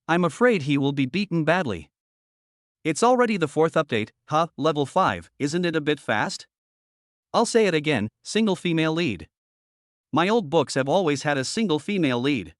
I'm afraid he will be beaten badly. It's already the 4th update, level 5, isn't it a bit fast? I'll say it again, single female lead. My old books have always had a single female lead.